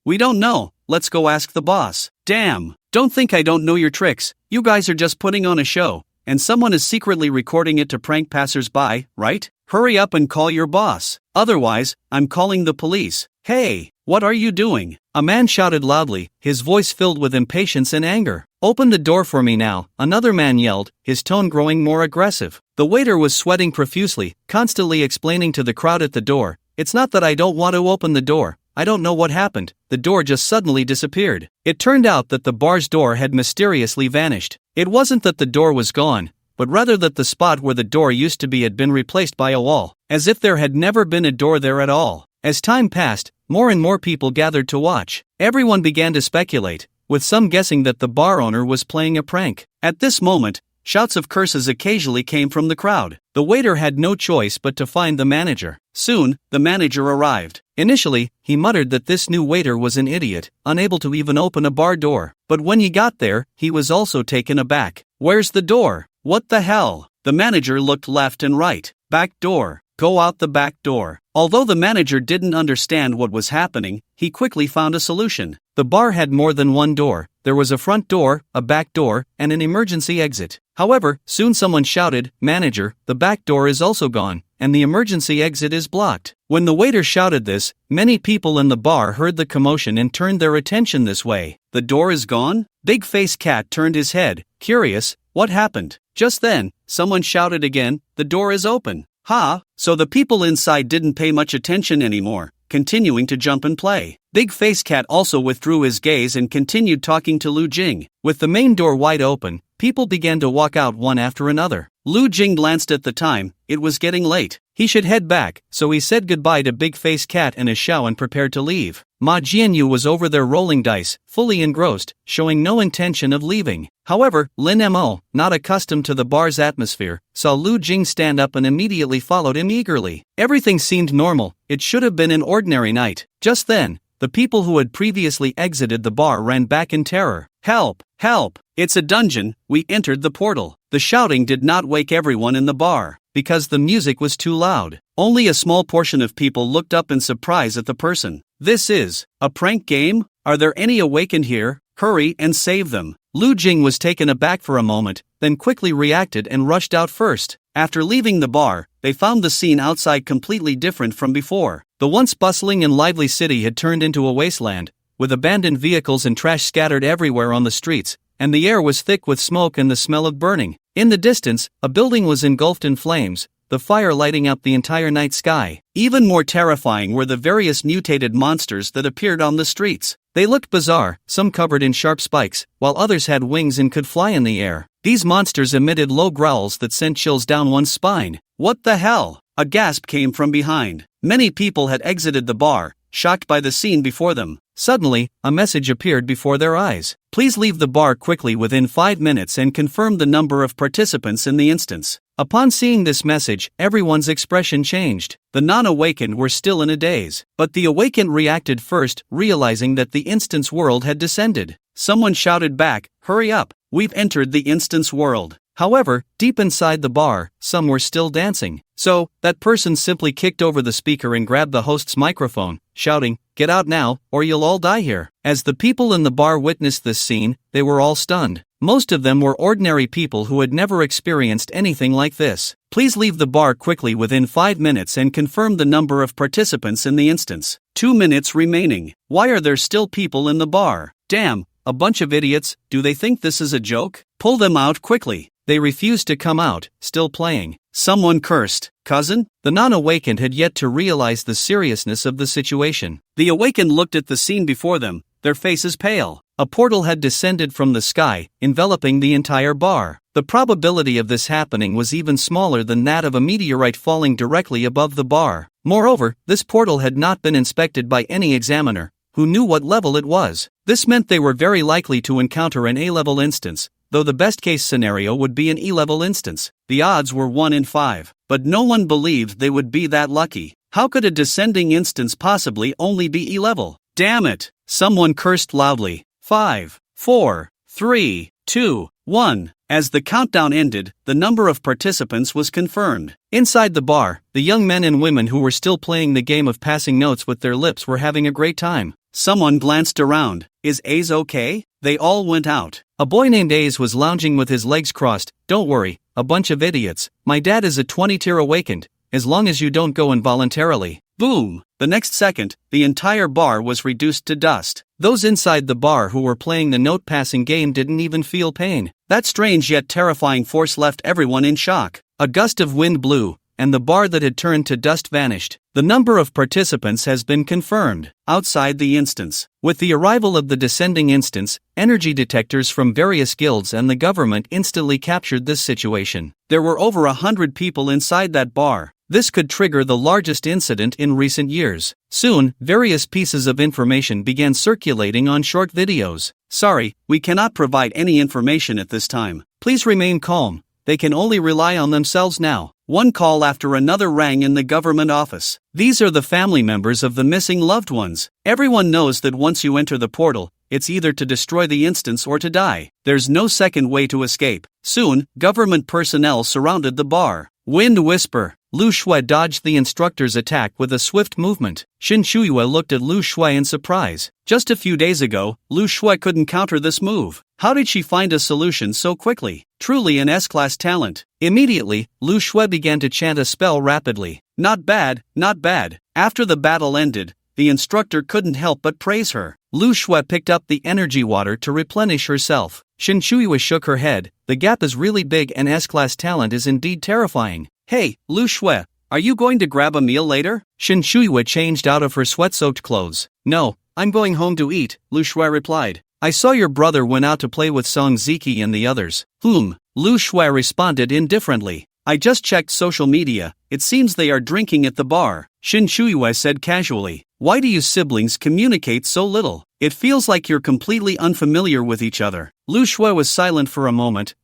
We don't know. Let's go ask the boss." "Damn, don't think I don't know your tricks. You guys are just putting on a show, and someone is secretly recording it to prank passers-by, right? Hurry up and call your boss. Otherwise, I'm calling the police." "Hey, what are you doing?" A man shouted loudly, his voice filled with impatience and anger. "Open the door for me now," another man yelled, his tone growing more aggressive. The waiter was sweating profusely, constantly explaining to the crowd at the door, "It's not that I don't want to open the door. I don't know what happened. The door just suddenly disappeared." It turned out that the bar's door had mysteriously vanished. It wasn't that the door was gone, but rather that the spot where the door used to be had been replaced by a wall, as if there had never been a door there at all. As time passed, more and more people gathered to watch. Everyone began to speculate, with some guessing that the bar owner was playing a prank. At this moment, shouts of curses occasionally came from the crowd. The waiter had no choice but to find the manager. Soon, the manager arrived. Initially, he muttered that this new waiter was an idiot, unable to even open a bar door. But when he got there, he was also taken aback. "Where's the door? What the hell?" The manager looked left and right. "Back door. Go out the back door." Although the manager didn't understand what was happening, he quickly found a solution. The bar had more than one door. There was a front door, a back door, and an emergency exit. However, soon someone shouted, "Manager, the back door is also gone, and the emergency exit is blocked." When the waiter shouted this, many people in the bar heard the commotion and turned their attention this way. "The door is gone?" Big Face Cat turned his head, curious. "What happened?" Just then, someone shouted again, "The door is open." "Ha!" So the people inside didn't pay much attention anymore, continuing to jump and play. Big Face Cat also withdrew his gaze and continued talking to Lu Jing. With the main door wide open, people began to walk out one after another. Lu Jing glanced at the time. It was getting late. He should head back, so he said goodbye to Big Face Cat and his Xiao and prepared to leave. Ma Jianyu was over there rolling dice, fully engrossed, showing no intention of leaving. However, Lin Mo, not accustomed to the bar's atmosphere, saw Lu Jing stand up and immediately followed him eagerly. Everything seemed normal. It should have been an ordinary night. Just then, the people who had previously exited the bar ran back in terror. Help! Help! It's a dungeon. We entered the portal. The shouting did not wake everyone in the bar, because the music was too loud. Only a small portion of people looked up in surprise at the person. This is a prank game? Are there any awakened here? Hurry and save them. Lu Jing was taken aback for a moment, then quickly reacted and rushed out first. After leaving the bar, they found the scene outside completely different from before. The once bustling and lively city had turned into a wasteland, with abandoned vehicles and trash scattered everywhere on the streets, and the air was thick with smoke and the smell of burning. In the distance, a building was engulfed in flames, the fire lighting up the entire night sky. Even more terrifying were the various mutated monsters that appeared on the streets. They looked bizarre, some covered in sharp spikes, while others had wings and could fly in the air. These monsters emitted low growls that sent chills down one's spine. What the hell? A gasp came from behind. Many people had exited the bar, shocked by the scene before them. Suddenly, a message appeared before their eyes. Please leave the bar quickly within 5 minutes and confirm the number of participants in the instance. Upon seeing this message, everyone's expression changed. The non-awakened were still in a daze, but the awakened reacted first, realizing that the instance world had descended. Someone shouted back, "Hurry up, we've entered the instance world." However, deep inside the bar, some were still dancing. So, that person simply kicked over the speaker and grabbed the host's microphone, shouting, "Get out now, or you'll all die here." As the people in the bar witnessed this scene, they were all stunned. Most of them were ordinary people who had never experienced anything like this. Please leave the bar quickly within 5 minutes and confirm the number of participants in the instance. 2 minutes remaining. Why are there still people in the bar? Damn, a bunch of idiots. Do they think this is a joke? Pull them out quickly. They refused to come out, still playing. Someone cursed. Cousin? The non-awakened had yet to realize the seriousness of the situation. The awakened looked at the scene before them, their faces pale. A portal had descended from the sky, enveloping the entire bar. The probability of this happening was even smaller than that of a meteorite falling directly above the bar. Moreover, this portal had not been inspected by any examiner, who knew what level it was. This meant they were very likely to encounter an A-level instance, though the best-case scenario would be an E-level instance. The odds were 1 in 5, but no one believed they would be that lucky. How could a descending instance possibly only be E-level? Damn it! Someone cursed loudly. 5, 4, 3, 2, 1. As the countdown ended, the number of participants was confirmed. Inside the bar, the young men and women who were still playing the game of passing notes with their lips were having a great time. Someone glanced around. Is Ace okay? They all went out. A boy named Ace was lounging with his legs crossed. Don't worry, a bunch of idiots. My dad is a 20-tier awakened, as long as you don't go involuntarily. Boom! The next second, the entire bar was reduced to dust. Those inside the bar who were playing the note-passing game didn't even feel pain. That strange yet terrifying force left everyone in shock. A gust of wind blew, and the bar that had turned to dust vanished. The number of participants has been confirmed. Outside the instance. With the arrival of the descending instance, energy detectors from various guilds and the government instantly captured this situation. There were over 100 people inside that bar. This could trigger the largest incident in recent years. Soon, various pieces of information began circulating on short videos. Sorry, we cannot provide any information at this time. Please remain calm. They can only rely on themselves now. One call after another rang in the government office. These are the family members of the missing loved ones. Everyone knows that once you enter the portal, it's either to destroy the instance or to die. There's no second way to escape. Soon, government personnel surrounded the bar. Wind whisper. Lu Shui dodged the instructor's attack with a swift movement. Xin Shuiyue looked at Lu Shui in surprise. Just a few days ago, Lu Shui couldn't counter this move. How did she find a solution so quickly? Truly an S-class talent. Immediately, Lu Shui began to chant a spell rapidly. Not bad, not bad. After the battle ended, the instructor couldn't help but praise her. Lu Shui picked up the energy water to replenish herself. Xin Shuiyue shook her head. The gap is really big and S-class talent is indeed terrifying. Hey, Lu Shui, are you going to grab a meal later? Xin Shuiyue changed out of her sweat-soaked clothes. No, I'm going home to eat, Lu Shui replied. I saw your brother went out to play with Song Ziki and the others. Lu Shui responded indifferently. I just checked social media, it seems they are drinking at the bar. Xin Shuiyue said casually. Why do you siblings communicate so little? It feels like you're completely unfamiliar with each other. Lu Shui was silent for a moment.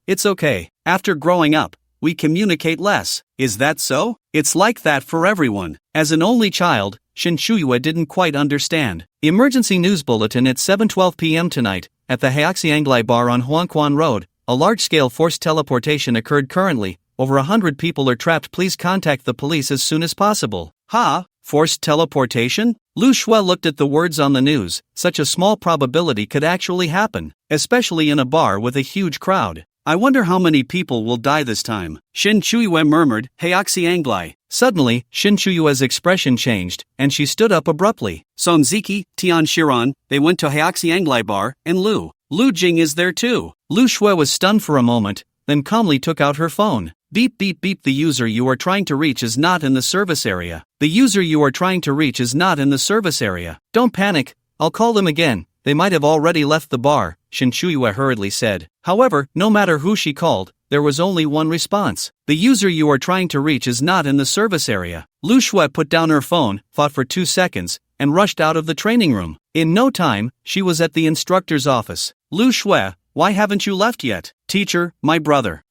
It's okay. After growing up, we communicate less. Is that so? It's like that for everyone. As an only child, Xin Shuiyue didn't quite understand. Emergency news bulletin at 7:12 p.m. tonight. at the Haoxianglai bar on Huangquan Road, a large-scale forced teleportation occurred currently. Over 100 people are trapped. Please contact the police as soon as possible. Ha! Forced teleportation? Lu Shui looked at the words on the news. Such a small probability could actually happen, especially in a bar with a huge crowd. I wonder how many people will die this time. Shin Chuyue murmured, Haoxianglai. Suddenly, Shin Chuyue's expression changed, and she stood up abruptly. Song Ziki, Tian Shiran, they went to Haoxianglai bar, and Lu Jing is there too. Lu Shui was stunned for a moment, then calmly took out her phone. Beep beep beep. The user you are trying to reach is not in the service area. The user you are trying to reach is not in the service area. Don't panic, I'll call them again. They might have already left the bar, Shin Chuyue hurriedly said. However, no matter who she called, there was only one response. The user you are trying to reach is not in the service area. Lu Shui put down her phone, thought for 2 seconds, and rushed out of the training room. In no time, she was at the instructor's office. Lu Shui, why haven't you left yet? Teacher, my brother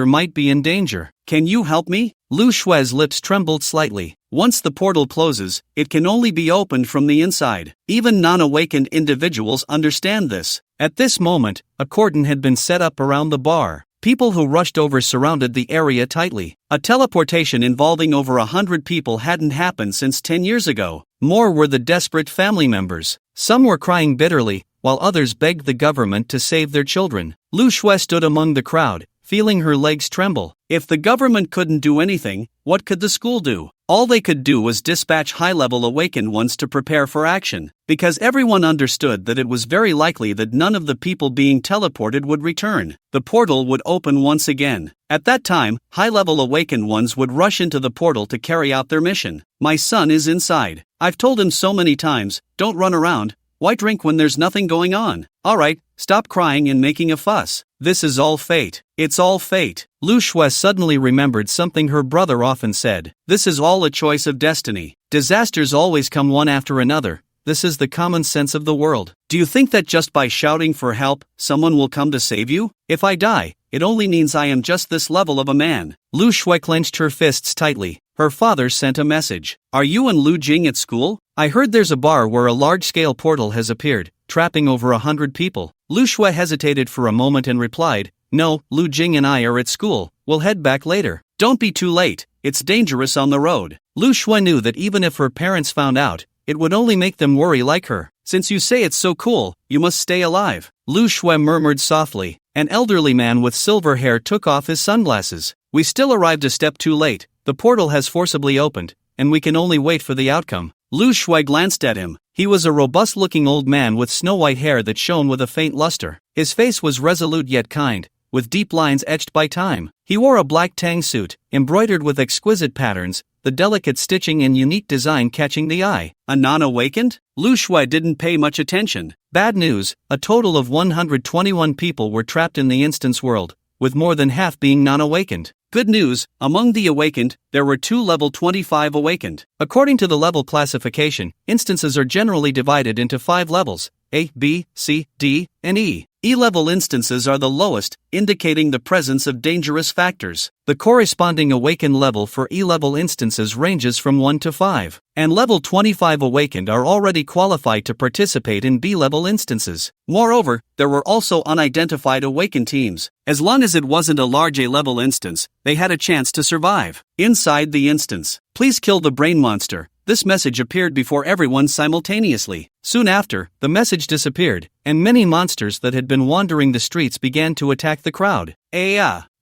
might be in danger. Can you help me? Lu Shui's lips trembled slightly. Once the portal closes, it can only be opened from the inside. Even non-awakened individuals understand this. At this moment, a cordon had been set up around the bar. People who rushed over surrounded the area tightly. A teleportation involving over 100 people hadn't happened since 10 years ago. More were the desperate family members. Some were crying bitterly, while others begged the government to save their children. Lu Shui stood among the crowd, feeling her legs tremble. If the government couldn't do anything, what could the school do? All they could do was dispatch high-level awakened ones to prepare for action, because everyone understood that it was very likely that none of the people being teleported would return. The portal would open once again. At that time, high-level awakened ones would rush into the portal to carry out their mission. My son is inside. I've told him so many times, don't run around. Why drink when there's nothing going on? Alright, stop crying and making a fuss. This is all fate. It's all fate. Lu Shui suddenly remembered something her brother often said. This is all a choice of destiny. Disasters always come one after another. This is the common sense of the world. Do you think that just by shouting for help, someone will come to save you? If I die, it only means I am just this level of a man. Lu Shui clenched her fists tightly. Her father sent a message. Are you and Lu Jing at school? I heard there's a bar where a large-scale portal has appeared, trapping over 100 people. Lu Shui hesitated for a moment and replied, No, Lu Jing and I are at school. We'll head back later. Don't be too late. It's dangerous on the road. Lu Shui knew that even if her parents found out, it would only make them worry like her. Since you say it's so cool, you must stay alive. Lu Shui murmured softly. An elderly man with silver hair took off his sunglasses. We still arrived a step too late. The portal has forcibly opened, and we can only wait for the outcome. Lu Shui glanced at him. He was a robust-looking old man with snow-white hair that shone with a faint luster. His face was resolute yet kind, with deep lines etched by time. He wore a black tang suit, embroidered with exquisite patterns, the delicate stitching and unique design catching the eye. A non-awakened? Lu Shui didn't pay much attention. Bad news, a total of 121 people were trapped in the instance world, with more than half being non-awakened. Good news, among the awakened, there were 2 level 25 awakened. According to the level classification, instances are generally divided into 5 levels, A, B, C, D, and E. E-level instances are the lowest, indicating the presence of dangerous factors. The corresponding awakened level for E-level instances ranges from 1 to 5, and level 25 awakened are already qualified to participate in B-level instances. Moreover, there were also unidentified awakened teams. As long as it wasn't a large A-level instance, they had a chance to survive. Inside the instance, please kill the brain monster. This message appeared before everyone simultaneously. Soon after, the message disappeared, and many monsters that had been wandering the streets began to attack the crowd.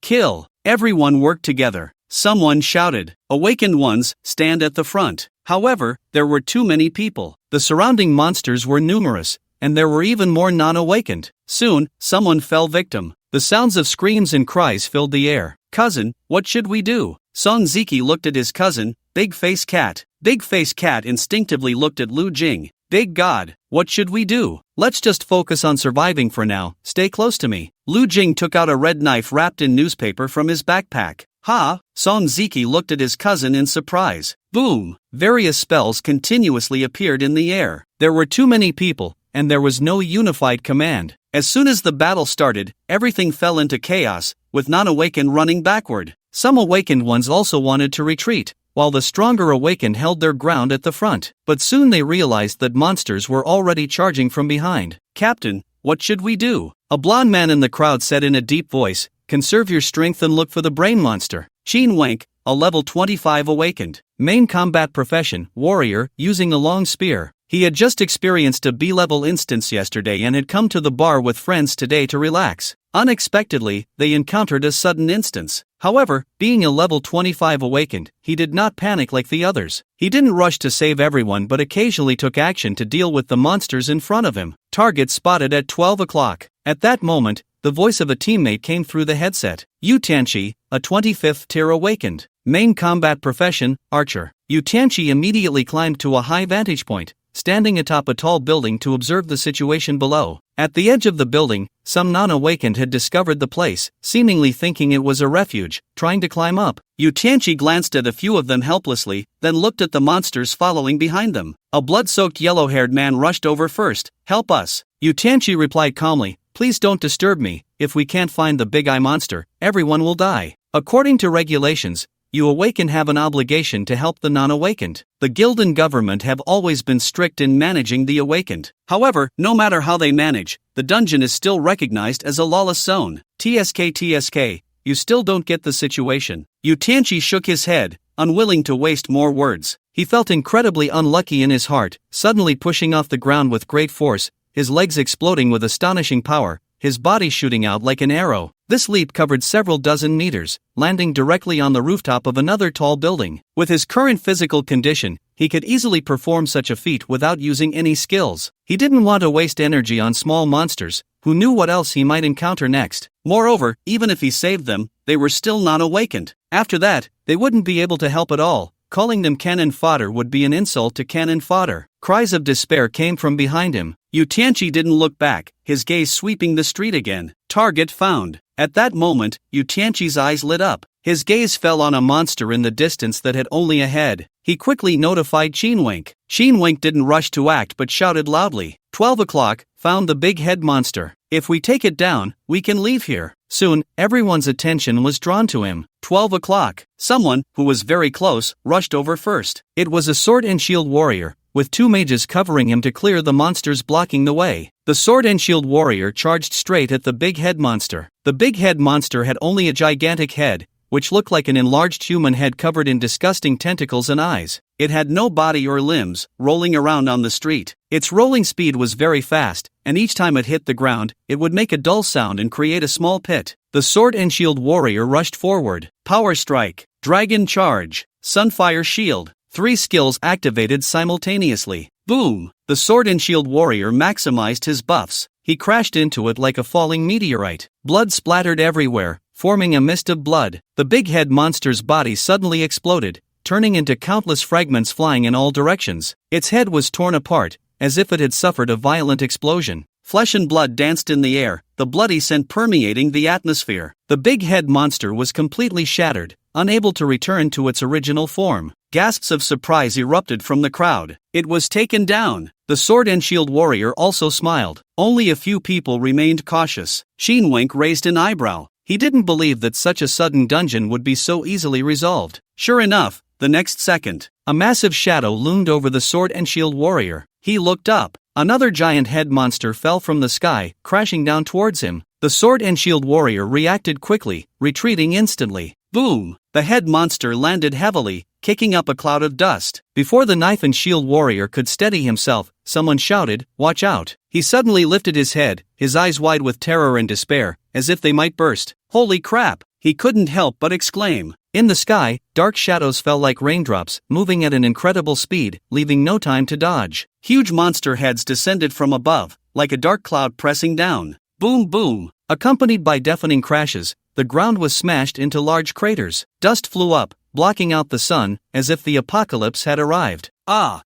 Kill! Everyone worked together. Someone shouted, Awakened ones, stand at the front. However, there were too many people. The surrounding monsters were numerous, and there were even more non-awakened. Soon, someone fell victim. The sounds of screams and cries filled the air. Cousin, what should we do? Song Ziki looked at his cousin, Big Face Cat. Big Face Cat instinctively looked at Lu Jing. Big God, what should we do? Let's just focus on surviving for now. Stay close to me. Lu Jing took out a red knife wrapped in newspaper from his backpack. Ha! Song Ziki looked at his cousin in surprise. Boom! Various spells continuously appeared in the air. There were too many people, and there was no unified command. As soon as the battle started, everything fell into chaos, with non-awakened running backward. Some awakened ones also wanted to retreat, while the stronger awakened held their ground at the front. But soon they realized that monsters were already charging from behind. Captain, What should we do? A blond man in the crowd said in a deep voice, conserve your strength and look for the brain monster. Chin Wank, a level 25 awakened. Main combat profession, warrior, using a long spear. He had just experienced a B-level instance yesterday and had come to the bar with friends today to relax. Unexpectedly, they encountered a sudden instance. However, being a level 25 awakened, he did not panic like the others. He didn't rush to save everyone but occasionally took action to deal with the monsters in front of him. Target spotted at 12 o'clock. At that moment, the voice of a teammate came through the headset. Yu Tianqi, a 25th tier awakened. Main combat profession, archer. Yu Tianqi immediately climbed to a high vantage point, standing atop a tall building to observe the situation below. At the edge of the building, some non-awakened had discovered the place, seemingly thinking it was a refuge, trying to climb up. Yu Tianqi glanced at a few of them helplessly, then looked at the monsters following behind them. A blood-soaked yellow-haired man rushed over first. Help us. Yu Tianqi replied calmly, please don't disturb me. If we can't find the big eye monster, everyone will die. According to regulations, you awakened have an obligation to help the non-awakened. The guild and government have always been strict in managing the awakened. However, no matter how they manage, the dungeon is still recognized as a lawless zone. TSK, you still don't get the situation. Yu Tianqi shook his head, unwilling to waste more words. He felt incredibly unlucky in his heart, suddenly pushing off the ground with great force, his legs exploding with astonishing power, his body shooting out like an arrow. This leap covered several dozen meters, landing directly on the rooftop of another tall building. With his current physical condition, he could easily perform such a feat without using any skills. He didn't want to waste energy on small monsters, who knew what else he might encounter next. Moreover, even if he saved them, they were still not awakened. After that, they wouldn't be able to help at all. Calling them cannon fodder would be an insult to cannon fodder. Cries of despair came from behind him. Yu Tianqi didn't look back, his gaze sweeping the street again. Target found. At that moment, Yu Tianqi's eyes lit up. His gaze fell on a monster in the distance that had only a head. He quickly notified Chin Wank. Chin Wank didn't rush to act but shouted loudly. 12 o'clock, found the big head monster. If we take it down, we can leave here. Soon, everyone's attention was drawn to him. 12 o'clock. Someone, who was very close, rushed over first. It was a sword and shield warrior, with two mages covering him to clear the monsters blocking the way. The sword and shield warrior charged straight at the big head monster. The big head monster had only a gigantic head, which looked like an enlarged human head covered in disgusting tentacles and eyes. It had no body or limbs, rolling around on the street. Its rolling speed was very fast, and each time it hit the ground, it would make a dull sound and create a small pit. The sword and shield warrior rushed forward. Power strike, dragon charge, sunfire shield. 3 skills activated simultaneously. Boom! The sword and shield warrior maximized his buffs. He crashed into it like a falling meteorite. Blood splattered everywhere, forming a mist of blood. The big head monster's body suddenly exploded, turning into countless fragments flying in all directions. Its head was torn apart, as if it had suffered a violent explosion. Flesh and blood danced in the air, the bloody scent permeating the atmosphere. The big head monster was completely shattered, unable to return to its original form. Gasps of surprise erupted from the crowd. It was taken down. The sword and shield warrior also smiled. Only a few people remained cautious. Chin Wank raised an eyebrow. He didn't believe that such a sudden dungeon would be so easily resolved. Sure enough, the next second, a massive shadow loomed over the sword and shield warrior. He looked up. Another giant head monster fell from the sky, crashing down towards him. The sword and shield warrior reacted quickly, retreating instantly. Boom! The head monster landed heavily, kicking up a cloud of dust. Before the knife and shield warrior could steady himself, someone shouted, "Watch out!" He suddenly lifted his head, his eyes wide with terror and despair, as if they might burst. Holy crap! He couldn't help but exclaim. In the sky, dark shadows fell like raindrops, moving at an incredible speed, leaving no time to dodge. Huge monster heads descended from above, like a dark cloud pressing down. Boom boom! Accompanied by deafening crashes, the ground was smashed into large craters. Dust flew up, blocking out the sun, as if the apocalypse had arrived. Ah,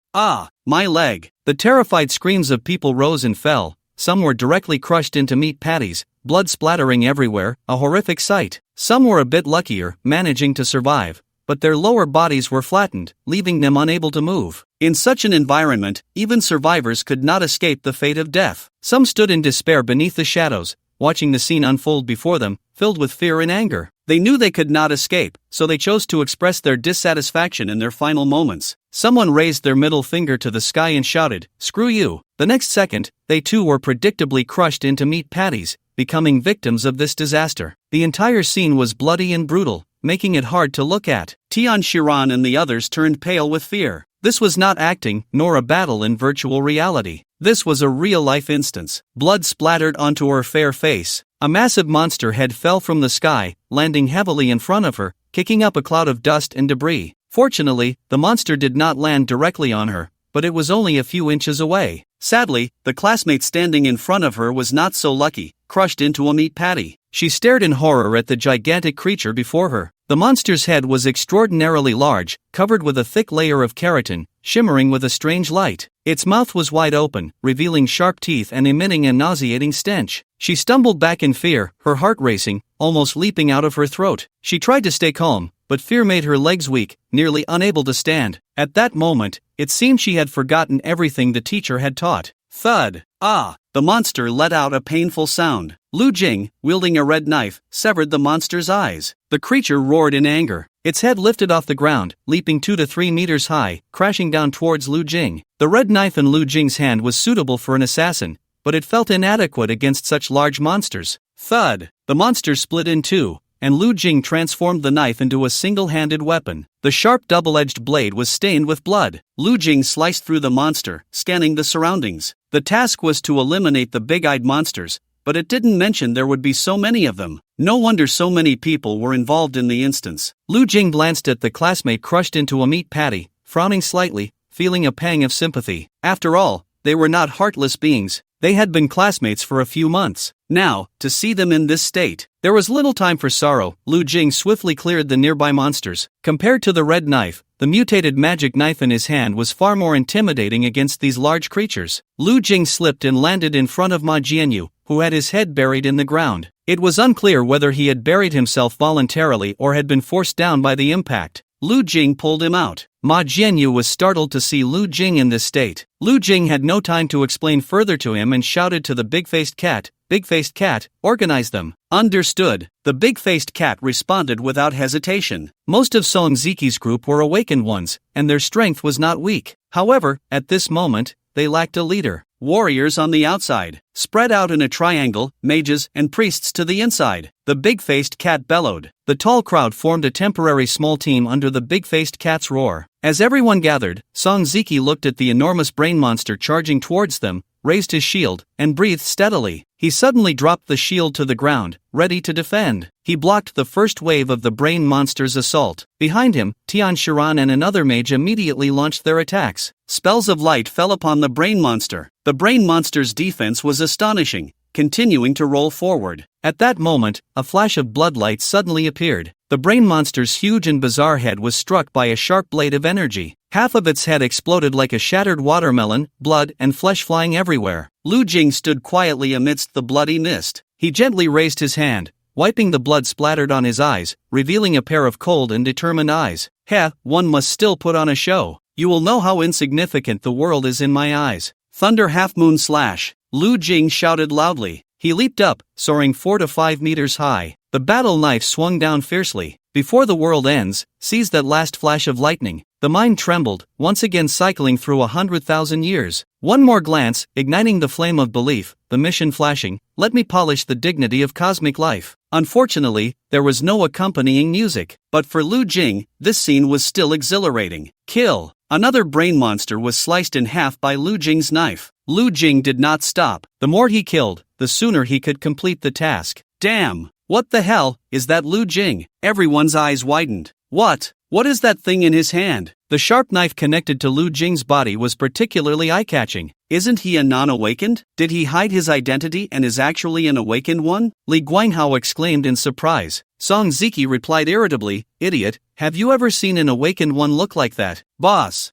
my leg! The terrified screams of people rose and fell. Some were directly crushed into meat patties, blood splattering everywhere, a horrific sight. Some were a bit luckier, managing to survive, but their lower bodies were flattened, leaving them unable to move. In such an environment, even survivors could not escape the fate of death. Some stood in despair beneath the shadows, watching the scene unfold before them, filled with fear and anger. They knew they could not escape, so they chose to express their dissatisfaction in their final moments. Someone raised their middle finger to the sky and shouted, "Screw you." The next second, they too were predictably crushed into meat patties, becoming victims of this disaster. The entire scene was bloody and brutal, making it hard to look at. Tian Shiran and the others turned pale with fear. This was not acting, nor a battle in virtual reality. This was a real-life instance. Blood splattered onto her fair face. A massive monster head fell from the sky, landing heavily in front of her, kicking up a cloud of dust and debris. Fortunately, the monster did not land directly on her, but it was only a few inches away. Sadly, the classmate standing in front of her was not so lucky, crushed into a meat patty. She stared in horror at the gigantic creature before her. The monster's head was extraordinarily large, covered with a thick layer of keratin, shimmering with a strange light. Its mouth was wide open, revealing sharp teeth and emitting a nauseating stench. She stumbled back in fear, her heart racing, almost leaping out of her throat. She tried to stay calm, but fear made her legs weak, nearly unable to stand. At that moment, it seemed she had forgotten everything the teacher had taught. Thud! Ah! The monster let out a painful sound. Lu Jing, wielding a red knife, severed the monster's eyes. The creature roared in anger. Its head lifted off the ground, leaping 2 to 3 meters high, crashing down towards Lu Jing. The red knife in Lu Jing's hand was suitable for an assassin, but it felt inadequate against such large monsters. Thud! The monster split in two, and Lu Jing transformed the knife into a single-handed weapon. The sharp double-edged blade was stained with blood. Lu Jing sliced through the monster, scanning the surroundings. The task was to eliminate the big-eyed monsters, but it didn't mention there would be so many of them. No wonder so many people were involved in the instance. Lu Jing glanced at the classmate crushed into a meat patty, frowning slightly, feeling a pang of sympathy. After all, they were not heartless beings. They had been classmates for a few months. Now, to see them in this state. There was little time for sorrow. Lu Jing swiftly cleared the nearby monsters. Compared to the red knife, the mutated magic knife in his hand was far more intimidating against these large creatures. Lu Jing slipped and landed in front of Ma Jianyu, who had his head buried in the ground. It was unclear whether he had buried himself voluntarily or had been forced down by the impact. Lu Jing pulled him out. Ma Jianyu was startled to see Lu Jing in this state. Lu Jing had no time to explain further to him and shouted to the big-faced cat, "Big-faced cat, organize them." Understood. The big-faced cat responded without hesitation. Most of Song Ziki's group were awakened ones, and their strength was not weak. However, at this moment, they lacked a leader. Warriors on the outside, spread out in a triangle, mages and priests to the inside. The big-faced cat bellowed. The tall crowd formed a temporary small team under the big-faced cat's roar. As everyone gathered, Song Ziki looked at the enormous brain monster charging towards them, raised his shield, and breathed steadily. He suddenly dropped the shield to the ground, ready to defend. He blocked the first wave of the brain monster's assault. Behind him, Tian Shiran and another mage immediately launched their attacks. Spells of light fell upon the brain monster. The brain monster's defense was astonishing, continuing to roll forward. At that moment, a flash of bloodlight suddenly appeared. The brain monster's huge and bizarre head was struck by a sharp blade of energy. Half of its head exploded like a shattered watermelon, blood and flesh flying everywhere. Lu Jing stood quietly amidst the bloody mist. He gently raised his hand, wiping the blood splattered on his eyes, revealing a pair of cold and determined eyes. "Heh, one must still put on a show. You will know how insignificant the world is in my eyes." Thunder half-moon slash. Lu Jing shouted loudly. He leaped up, soaring 4 to 5 meters high. The battle knife swung down fiercely. Before the world ends, seize that last flash of lightning. The mind trembled, once again cycling through 100,000 years. One more glance, igniting the flame of belief, the mission flashing, let me polish the dignity of cosmic life. Unfortunately, there was no accompanying music. But for Lu Jing, this scene was still exhilarating. Kill! Another brain monster was sliced in half by Lu Jing's knife. Lu Jing did not stop. The more he killed, the sooner he could complete the task. Damn! What the hell is that Lu Jing? Everyone's eyes widened. What is that thing in his hand? The sharp knife connected to Lu Jing's body was particularly eye-catching. Isn't he a non-awakened? Did he hide his identity and is actually an awakened one? Li Guanghao exclaimed in surprise. Song Ziki replied irritably, "Idiot, have you ever seen an awakened one look like that?" Boss,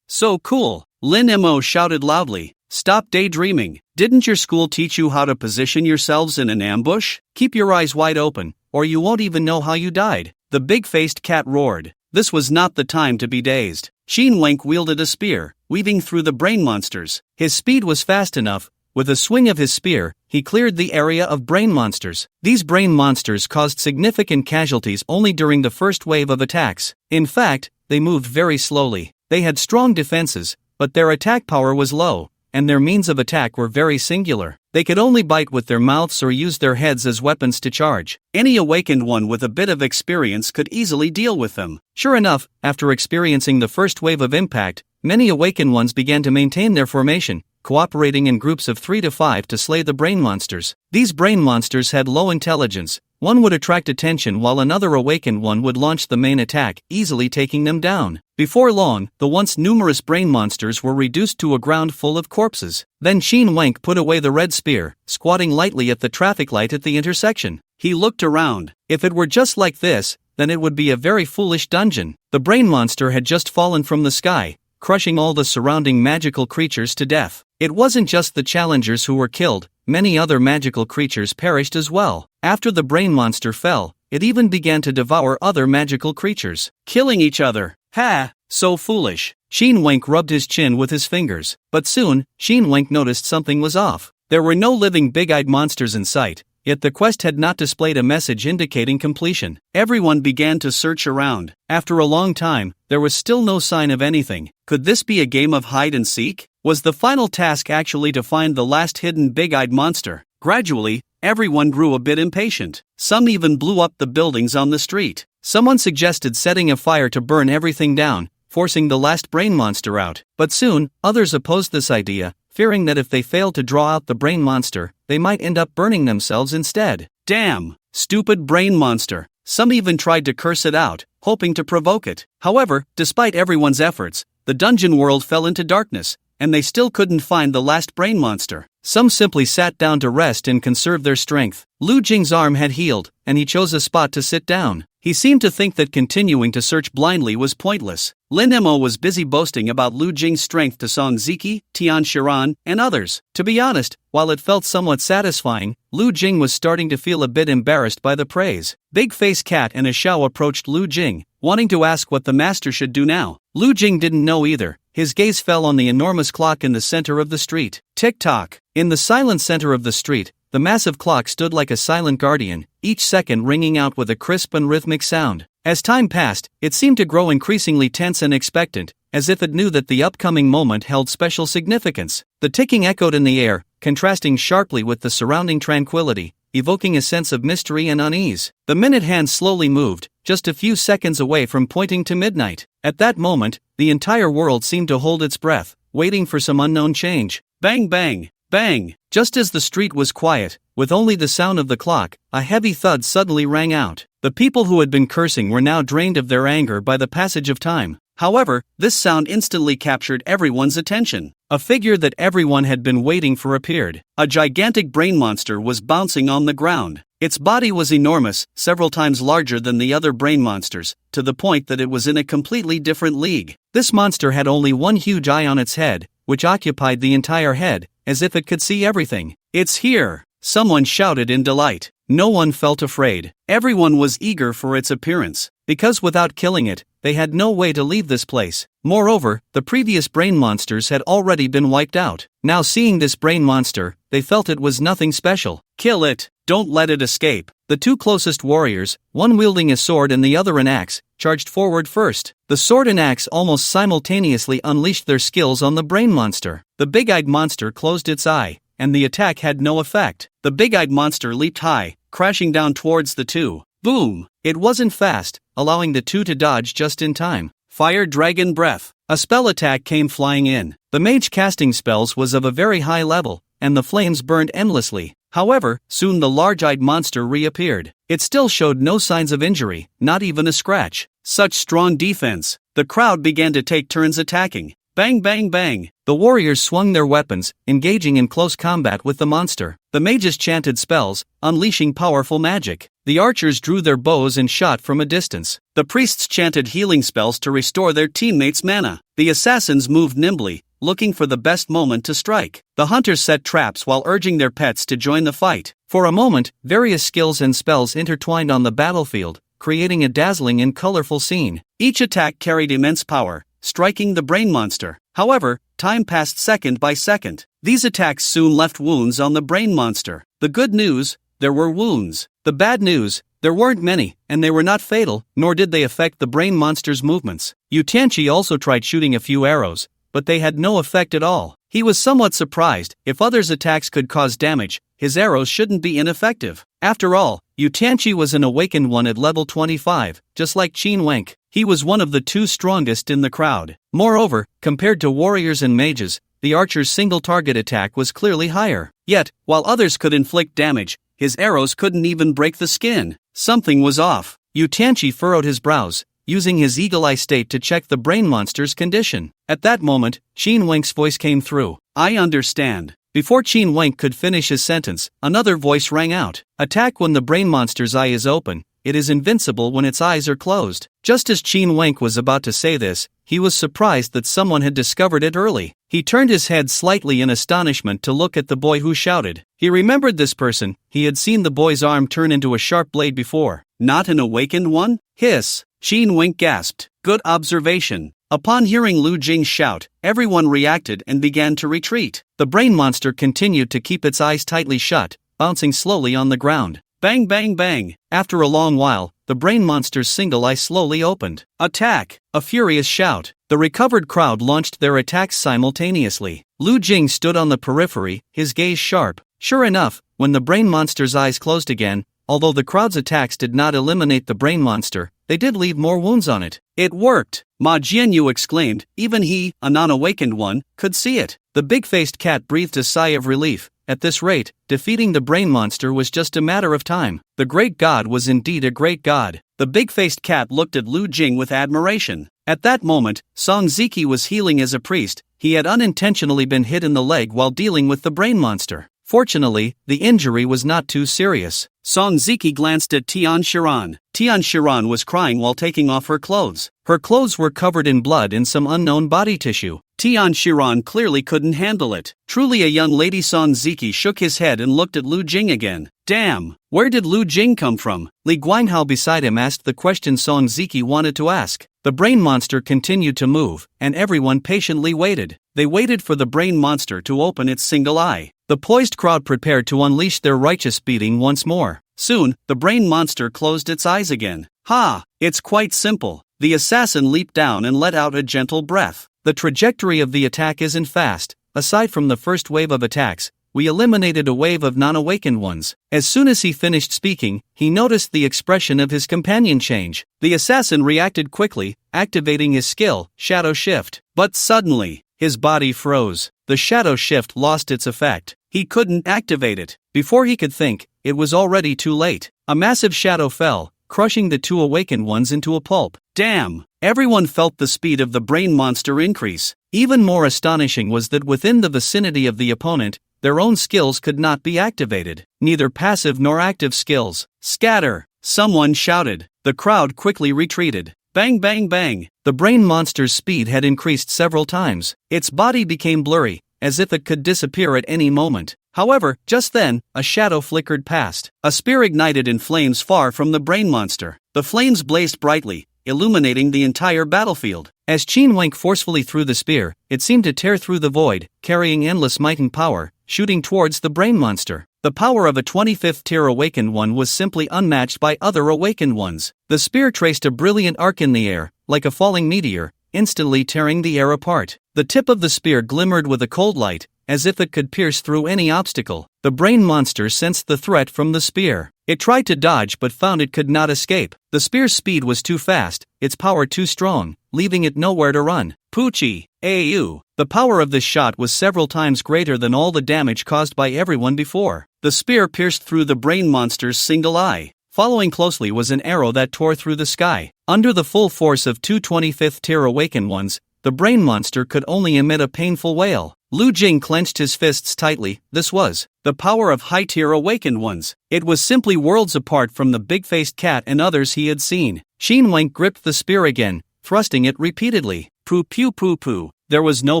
so cool. Lin Mo shouted loudly. "Stop daydreaming. Didn't your school teach you how to position yourselves in an ambush? Keep your eyes wide open, or you won't even know how you died." The big-faced cat roared. This was not the time to be dazed. Xin Wenk wielded a spear, weaving through the brain monsters. His speed was fast enough, With a swing of his spear, he cleared the area of brain monsters. These brain monsters caused significant casualties only during the first wave of attacks. In fact, they moved very slowly. They had strong defenses, but their attack power was low, and their means of attack were very singular. They could only bite with their mouths or use their heads as weapons to charge. Any awakened one with a bit of experience could easily deal with them. Sure enough, after experiencing the first wave of impact, many awakened ones began to maintain their formation, cooperating in groups of 3 to 5 to slay the brain monsters. These brain monsters had low intelligence. One would attract attention while another awakened one would launch the main attack, easily taking them down. Before long, the once numerous brain monsters were reduced to a ground full of corpses. Then Shin Wank put away the red spear, squatting lightly at the traffic light at the intersection. He looked around. If it were just like this, then it would be a very foolish dungeon. The brain monster had just fallen from the sky, crushing all the surrounding magical creatures to death. It wasn't just the challengers who were killed, many other magical creatures perished as well. After the brain monster fell, it even began to devour other magical creatures, killing each other. Ha! So foolish. Shin Wank rubbed his chin with his fingers, but soon, Shin Wank noticed something was off. There were no living big-eyed monsters in sight, yet the quest had not displayed a message indicating completion. Everyone began to search around. After a long time, there was still no sign of anything. Could this be a game of hide and seek? Was the final task actually to find the last hidden big-eyed monster? Gradually, everyone grew a bit impatient. Some even blew up the buildings on the street. Someone suggested setting a fire to burn everything down, forcing the last brain monster out. But soon, others opposed this idea, fearing that if they failed to draw out the brain monster, they might end up burning themselves instead. Damn! Stupid brain monster! Some even tried to curse it out, hoping to provoke it. However, despite everyone's efforts, the dungeon world fell into darkness, and they still couldn't find the last brain monster. Some simply sat down to rest and conserve their strength. Lu Jing's arm had healed, and he chose a spot to sit down. He seemed to think that continuing to search blindly was pointless. Lin Mo was busy boasting about Lu Jing's strength to Song Ziki, Tian Shiran, and others. To be honest, while it felt somewhat satisfying, Lu Jing was starting to feel a bit embarrassed by the praise. Big Face Cat and a Shao approached Lu Jing, wanting to ask what the master should do now. Lu Jing didn't know either. His gaze fell on the enormous clock in the center of the street. Tick-tock. In the silent center of the street, the massive clock stood like a silent guardian, each second ringing out with a crisp and rhythmic sound. As time passed, it seemed to grow increasingly tense and expectant, as if it knew that the upcoming moment held special significance. The ticking echoed in the air, contrasting sharply with the surrounding tranquility, evoking a sense of mystery and unease. The minute hand slowly moved, just a few seconds away from pointing to midnight. At that moment, the entire world seemed to hold its breath, waiting for some unknown change. Bang bang, bang! Just as the street was quiet, with only the sound of the clock, a heavy thud suddenly rang out. The people who had been cursing were now drained of their anger by the passage of time. However, this sound instantly captured everyone's attention. A figure that everyone had been waiting for appeared. A gigantic brain monster was bouncing on the ground. Its body was enormous, several times larger than the other brain monsters, to the point that it was in a completely different league. This monster had only one huge eye on its head, which occupied the entire head, as if it could see everything. "It's here!" Someone shouted in delight. No one felt afraid. Everyone was eager for its appearance, because without killing it, they had no way to leave this place. Moreover, the previous brain monsters had already been wiped out. Now seeing this brain monster, they felt it was nothing special. Kill it! Don't let it escape! The two closest warriors, one wielding a sword and the other an axe, charged forward first. The sword and axe almost simultaneously unleashed their skills on the brain monster. The big-eyed monster closed its eye, and the attack had no effect. The big-eyed monster leaped high, crashing down towards the two. Boom! It wasn't fast, allowing the two to dodge just in time. Fire Dragon Breath. A spell attack came flying in. The mage casting spells was of a very high level, and the flames burned endlessly. However, soon the large-eyed monster reappeared. It still showed no signs of injury, not even a scratch. Such strong defense. The crowd began to take turns attacking. Bang bang bang! The warriors swung their weapons, engaging in close combat with the monster. The mages chanted spells, unleashing powerful magic. The archers drew their bows and shot from a distance. The priests chanted healing spells to restore their teammates' mana. The assassins moved nimbly, looking for the best moment to strike. The hunters set traps while urging their pets to join the fight. For a moment, various skills and spells intertwined on the battlefield, creating a dazzling and colorful scene. Each attack carried immense power, striking the brain monster. However, time passed second by second. These attacks soon left wounds on the brain monster. The good news, there were wounds. The bad news, there weren't many, and they were not fatal, nor did they affect the brain monster's movements. Yu Tianqi also tried shooting a few arrows, but they had no effect at all. He was somewhat surprised. If others' attacks could cause damage, his arrows shouldn't be ineffective. After all, Yu Tianqi was an awakened one at level 25, just like Qin Wenk. He was one of the two strongest in the crowd. Moreover, compared to warriors and mages, the archer's single target attack was clearly higher. Yet, while others could inflict damage, his arrows couldn't even break the skin. Something was off. Yu Tianqi furrowed his brows, using his eagle-eye state to check the brain monster's condition. At that moment, Qin Wenk's voice came through. I understand. Before Qin Wenk could finish his sentence, another voice rang out. Attack when the brain monster's eye is open. It is invincible when its eyes are closed. Just as Qin Wenk was about to say this, he was surprised that someone had discovered it early. He turned his head slightly in astonishment to look at the boy who shouted. He remembered this person. He had seen the boy's arm turn into a sharp blade before. Not an awakened one? Hiss! Qin Wenk gasped. Good observation. Upon hearing Lu Jing's shout, everyone reacted and began to retreat. The brain monster continued to keep its eyes tightly shut, bouncing slowly on the ground. Bang bang bang! After a long while, the brain monster's single eye slowly opened. Attack! A furious shout. The recovered crowd launched their attacks simultaneously. Lu Jing stood on the periphery, his gaze sharp. Sure enough, when the brain monster's eyes closed again, although the crowd's attacks did not eliminate the brain monster, they did leave more wounds on it. It worked! Ma Jianyu exclaimed. Even he, a non-awakened one, could see it. The big-faced cat breathed a sigh of relief. At this rate, defeating the brain monster was just a matter of time. The great god was indeed a great god. The big-faced cat looked at Lu Jing with admiration. At that moment, Song Ziki was healing as a priest. He had unintentionally been hit in the leg while dealing with the brain monster. Fortunately, the injury was not too serious. Song Ziki glanced at Tian Shiran. Tian Shiran was crying while taking off her clothes. Her clothes were covered in blood and some unknown body tissue. Tian Shiran clearly couldn't handle it. Truly a young lady. Song Ziki shook his head and looked at Lu Jing again. Damn! Where did Lu Jing come from? Li Guanhao beside him asked the question Song Ziki wanted to ask. The brain monster continued to move, and everyone patiently waited. They waited for the brain monster to open its single eye. The poised crowd prepared to unleash their righteous beating once more. Soon, the brain monster closed its eyes again. Ha! It's quite simple. The assassin leaped down and let out a gentle breath. The trajectory of the attack isn't fast. Aside from the first wave of attacks, we eliminated a wave of non-awakened ones. As soon as he finished speaking, he noticed the expression of his companion change. The assassin reacted quickly, activating his skill, Shadow Shift. But suddenly, his body froze. The Shadow Shift lost its effect. He couldn't activate it. Before he could think, it was already too late. A massive shadow fell, crushing the two awakened ones into a pulp. Damn! Everyone felt the speed of the brain monster increase. Even more astonishing was that within the vicinity of the opponent, their own skills could not be activated. Neither passive nor active skills. Scatter! Someone shouted. The crowd quickly retreated. Bang bang bang! The brain monster's speed had increased several times. Its body became blurry, as if it could disappear at any moment. However, just then, a shadow flickered past. A spear ignited in flames far from the brain monster. The flames blazed brightly, illuminating the entire battlefield. As Qin Wenk forcefully threw the spear, it seemed to tear through the void, carrying endless might and power, shooting towards the brain monster. The power of a 25th tier awakened one was simply unmatched by other awakened ones. The spear traced a brilliant arc in the air, like a falling meteor, instantly tearing the air apart. The tip of the spear glimmered with a cold light, as if it could pierce through any obstacle. The brain monster sensed the threat from the spear. It tried to dodge but found it could not escape. The spear's speed was too fast, its power too strong, leaving it nowhere to run. Poochie! Au! The power of this shot was several times greater than all the damage caused by everyone before. The spear pierced through the brain monster's single eye. Following closely was an arrow that tore through the sky. Under the full force of two 25th tier awakened ones, the brain monster could only emit a painful wail. Lu Jing clenched his fists tightly. This was the power of high-tier awakened ones. It was simply worlds apart from the big-faced cat and others he had seen. Qin Wenk gripped the spear again, thrusting it repeatedly. Poo poo poo poo. There was no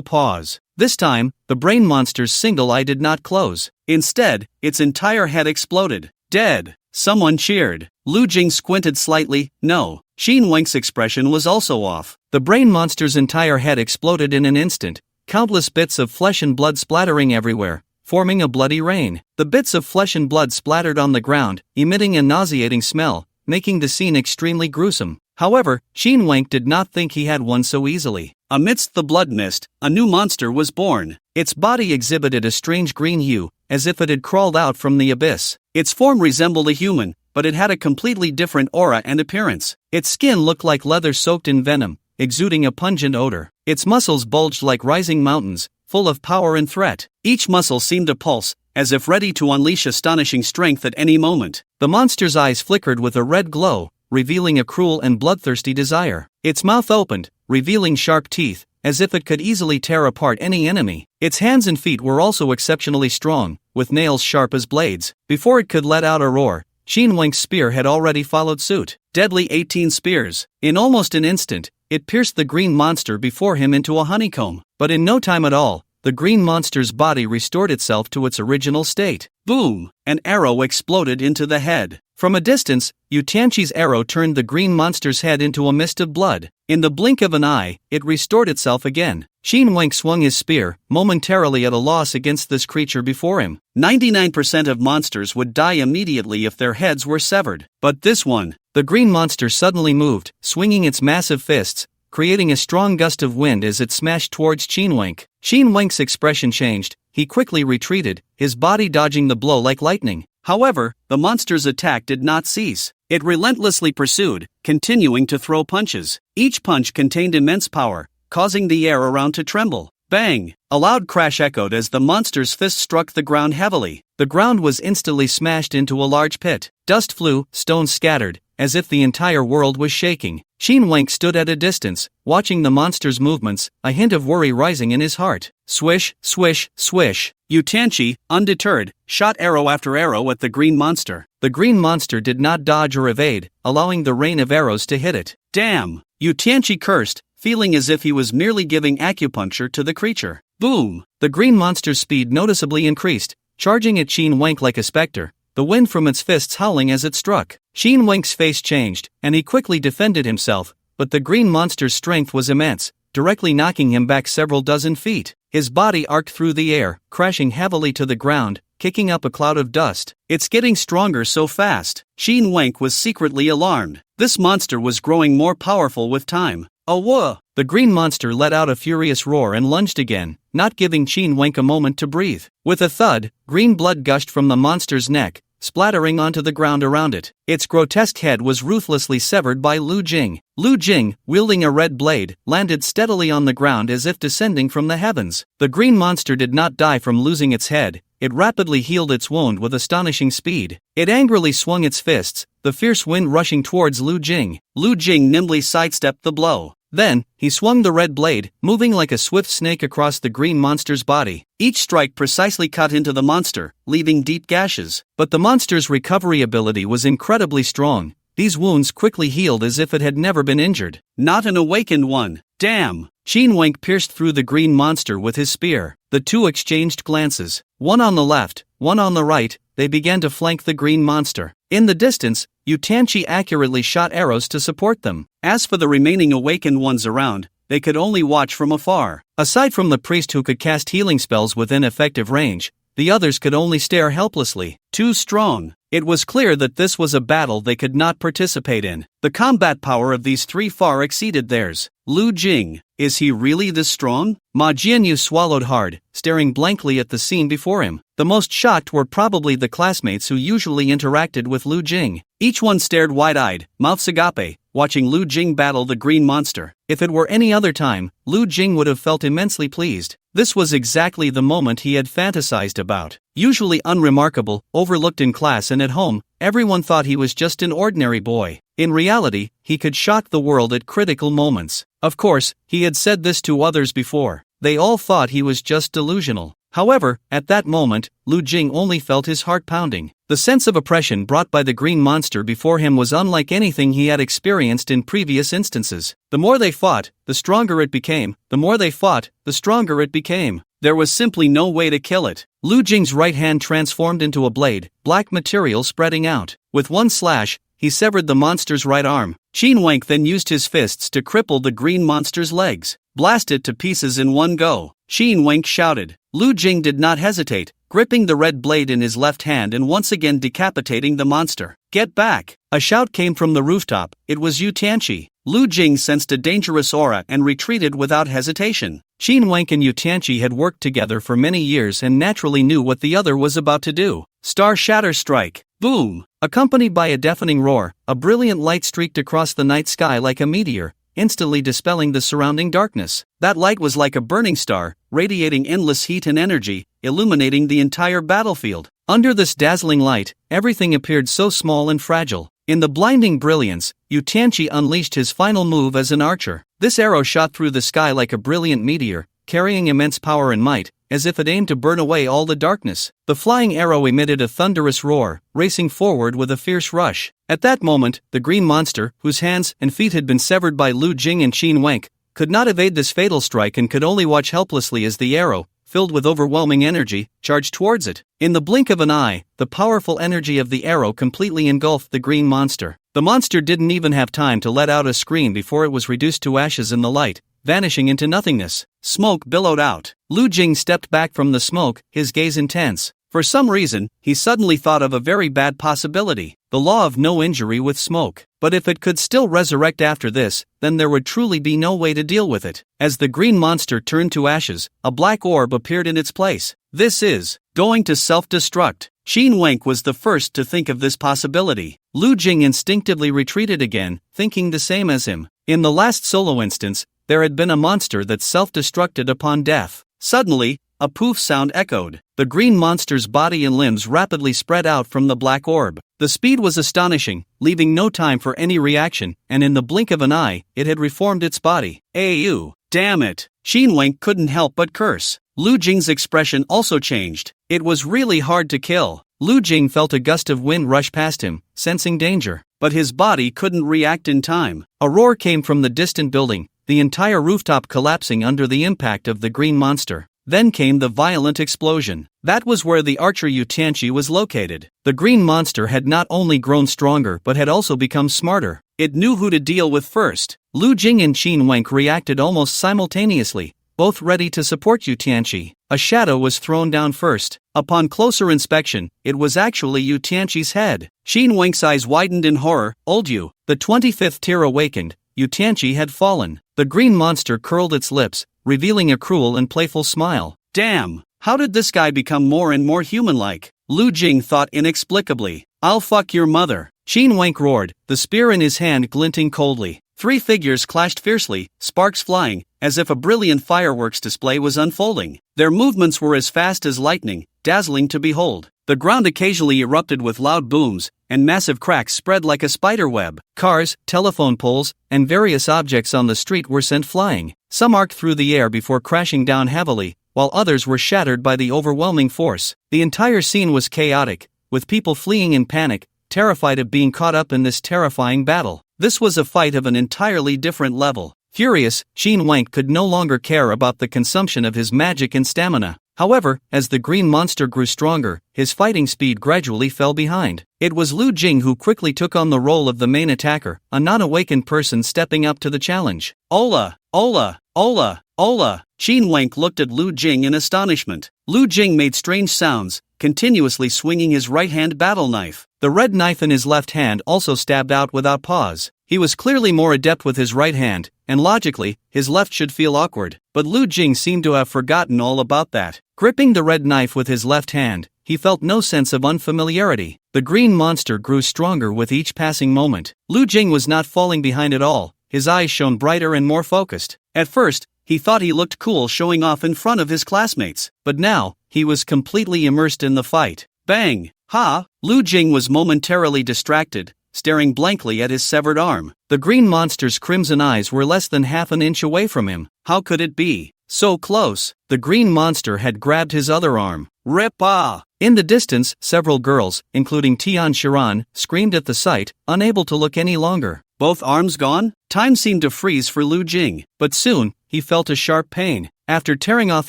pause. This time, the brain monster's single eye did not close. Instead, its entire head exploded. Dead! Someone cheered. Lu Jing squinted slightly. No. Qin Wen's expression was also off. The brain monster's entire head exploded in an instant, countless bits of flesh and blood splattering everywhere, forming a bloody rain. The bits of flesh and blood splattered on the ground, emitting a nauseating smell, making the scene extremely gruesome. However, Qin Wen did not think he had won so easily. Amidst the blood mist, a new monster was born. Its body exhibited a strange green hue, as if it had crawled out from the abyss. Its form resembled a human, but it had a completely different aura and appearance. Its skin looked like leather soaked in venom, exuding a pungent odor. Its muscles bulged like rising mountains, full of power and threat. Each muscle seemed to pulse, as if ready to unleash astonishing strength at any moment. The monster's eyes flickered with a red glow, revealing a cruel and bloodthirsty desire. Its mouth opened, revealing sharp teeth, as if it could easily tear apart any enemy. Its hands and feet were also exceptionally strong, with nails sharp as blades. Before it could let out a roar, Qin Wen's spear had already followed suit. Deadly 18 spears. In almost an instant, it pierced the green monster before him into a honeycomb. But in no time at all, the green monster's body restored itself to its original state. Boom! An arrow exploded into the head. From a distance, Yu Tianqi's arrow turned the green monster's head into a mist of blood. In the blink of an eye, it restored itself again. Qin Wen swung his spear, momentarily at a loss against this creature before him. 99% of monsters would die immediately if their heads were severed. But this one. The green monster suddenly moved, swinging its massive fists, creating a strong gust of wind as it smashed towards Qin Wen. Qin Wen's expression changed. He quickly retreated, his body dodging the blow like lightning. However, the monster's attack did not cease. It relentlessly pursued, continuing to throw punches. Each punch contained immense power, causing the air around to tremble. Bang! A loud crash echoed as the monster's fist struck the ground heavily. The ground was instantly smashed into a large pit. Dust flew, stones scattered, as if the entire world was shaking. Qin Wen stood at a distance, watching the monster's movements, a hint of worry rising in his heart. Swish, swish, swish. Yu Tianqi, undeterred, shot arrow after arrow at the green monster. The green monster did not dodge or evade, allowing the rain of arrows to hit it. Damn! Yu Tianqi cursed, feeling as if he was merely giving acupuncture to the creature. Boom! The green monster's speed noticeably increased, charging at Qin Wen like a specter, the wind from its fists howling as it struck. Qin Wen's face changed, and he quickly defended himself, but the green monster's strength was immense, directly knocking him back several dozen feet. His body arced through the air, crashing heavily to the ground, kicking up a cloud of dust. It's getting stronger so fast. Qin Wen was secretly alarmed. This monster was growing more powerful with time. Oh whoa! The green monster let out a furious roar and lunged again, not giving Qin Wen a moment to breathe. With a thud, green blood gushed from the monster's neck, splattering onto the ground around it. Its grotesque head was ruthlessly severed by Lu Jing. Lu Jing, wielding a red blade, landed steadily on the ground as if descending from the heavens. The green monster did not die from losing its head. It rapidly healed its wound with astonishing speed. It angrily swung its fists, the fierce wind rushing towards Lu Jing. Lu Jing nimbly sidestepped the blow. Then, he swung the red blade, moving like a swift snake across the green monster's body. Each strike precisely cut into the monster, leaving deep gashes. But the monster's recovery ability was incredibly strong. These wounds quickly healed as if it had never been injured. Not an awakened one. Damn! Qin Wen pierced through the green monster with his spear. The two exchanged glances. One on the left, one on the right, they began to flank the green monster. In the distance, Yu Tianqi accurately shot arrows to support them. As for the remaining awakened ones around, they could only watch from afar. Aside from the priest who could cast healing spells within effective range, the others could only stare helplessly. Too strong. It was clear that this was a battle they could not participate in. The combat power of these three far exceeded theirs. Lu Jing, is he really this strong? Ma Jianyu swallowed hard, staring blankly at the scene before him. The most shocked were probably the classmates who usually interacted with Lu Jing. Each one stared wide-eyed, mouths agape, watching Lu Jing battle the green monster. If it were any other time, Lu Jing would have felt immensely pleased. This was exactly the moment he had fantasized about. Usually unremarkable, overlooked in class and at home, everyone thought he was just an ordinary boy. In reality, he could shock the world at critical moments. Of course, he had said this to others before. They all thought he was just delusional. However, at that moment, Lu Jing only felt his heart pounding. The sense of oppression brought by the green monster before him was unlike anything he had experienced in previous instances. The more they fought, the stronger it became. The more they fought, the stronger it became. There was simply no way to kill it. Lu Jing's right hand transformed into a blade, black material spreading out. With one slash, he severed the monster's right arm. Qin Wank then used his fists to cripple the green monster's legs. Blast it to pieces in one go, Qin Wank shouted. Lu Jing did not hesitate, gripping the red blade in his left hand and once again decapitating the monster. Get back! A shout came from the rooftop. It was Yu Tianqi. Lu Jing sensed a dangerous aura and retreated without hesitation. Qin Wank and Yu Tianqi had worked together for many years and naturally knew what the other was about to do. Star Shatter Strike! Boom! Accompanied by a deafening roar, a brilliant light streaked across the night sky like a meteor, instantly dispelling the surrounding darkness. That light was like a burning star, radiating endless heat and energy, illuminating the entire battlefield. Under this dazzling light, everything appeared so small and fragile. In the blinding brilliance, Yu Tianqi unleashed his final move as an archer. This arrow shot through the sky like a brilliant meteor, carrying immense power and might, as if it aimed to burn away all the darkness. The flying arrow emitted a thunderous roar, racing forward with a fierce rush. At that moment, the green monster, whose hands and feet had been severed by Lu Jing and Qin Wank, could not evade this fatal strike and could only watch helplessly as the arrow, filled with overwhelming energy, charged towards it. In the blink of an eye, the powerful energy of the arrow completely engulfed the green monster. The monster didn't even have time to let out a scream before it was reduced to ashes in the light, vanishing into nothingness. Smoke billowed out. Lu Jing stepped back from the smoke, his gaze intense. For some reason, he suddenly thought of a very bad possibility: the law of no injury with smoke. But if it could still resurrect after this, then there would truly be no way to deal with it. As the green monster turned to ashes, a black orb appeared in its place. This is going to self-destruct. Qin Wank was the first to think of this possibility. Lu Jing instinctively retreated again, thinking the same as him. In the last solo instance, there had been a monster that self-destructed upon death. Suddenly, a poof sound echoed. The green monster's body and limbs rapidly spread out from the black orb. The speed was astonishing, leaving no time for any reaction, and in the blink of an eye, it had reformed its body. Ayu! Damn it! Qin Wank couldn't help but curse. Lu Jing's expression also changed. It was really hard to kill. Lu Jing felt a gust of wind rush past him, sensing danger. But his body couldn't react in time. A roar came from the distant building, the entire rooftop collapsing under the impact of the green monster. Then came the violent explosion. That was where the archer Yu Tianqi was located. The green monster had not only grown stronger but had also become smarter. It knew who to deal with first. Lu Jing and Qin Wank reacted almost simultaneously, both ready to support Yu Tianqi. A shadow was thrown down first. Upon closer inspection, it was actually Yu Tianqi's head. Qin Wank's eyes widened in horror. Old Yu, the 25th tier awakened. Yu Tianqi had fallen. The green monster curled its lips, revealing a cruel and playful smile. Damn, how did this guy become more and more human-like? Lu Jing thought inexplicably. I'll fuck your mother. Qin Wank roared, the spear in his hand glinting coldly. Three figures clashed fiercely, sparks flying, as if a brilliant fireworks display was unfolding. Their movements were as fast as lightning, dazzling to behold. The ground occasionally erupted with loud booms, and massive cracks spread like a spider web. Cars, telephone poles, and various objects on the street were sent flying. Some arced through the air before crashing down heavily, while others were shattered by the overwhelming force. The entire scene was chaotic, with people fleeing in panic, terrified of being caught up in this terrifying battle. This was a fight of an entirely different level. Furious, Qin Wank could no longer care about the consumption of his magic and stamina. However, as the green monster grew stronger, his fighting speed gradually fell behind. It was Lu Jing who quickly took on the role of the main attacker, a non-awakened person stepping up to the challenge. Ola! Ola! Ola! Ola! Qin Wank looked at Lu Jing in astonishment. Lu Jing made strange sounds, continuously swinging his right-hand battle knife. The red knife in his left hand also stabbed out without pause. He was clearly more adept with his right hand, and logically, his left should feel awkward. But Lu Jing seemed to have forgotten all about that. Gripping the red knife with his left hand, he felt no sense of unfamiliarity. The green monster grew stronger with each passing moment. Lu Jing was not falling behind at all. His eyes shone brighter and more focused. At first, he thought he looked cool showing off in front of his classmates. But now, he was completely immersed in the fight. Bang! Ha! Lu Jing was momentarily distracted, staring blankly at his severed arm. The green monster's crimson eyes were less than half an inch away from him. How could it be? So close. The green monster had grabbed his other arm. Rip-ah! In the distance, several girls, including Tian Shiran, screamed at the sight, unable to look any longer. Both arms gone? Time seemed to freeze for Lu Jing, but soon, he felt a sharp pain. After tearing off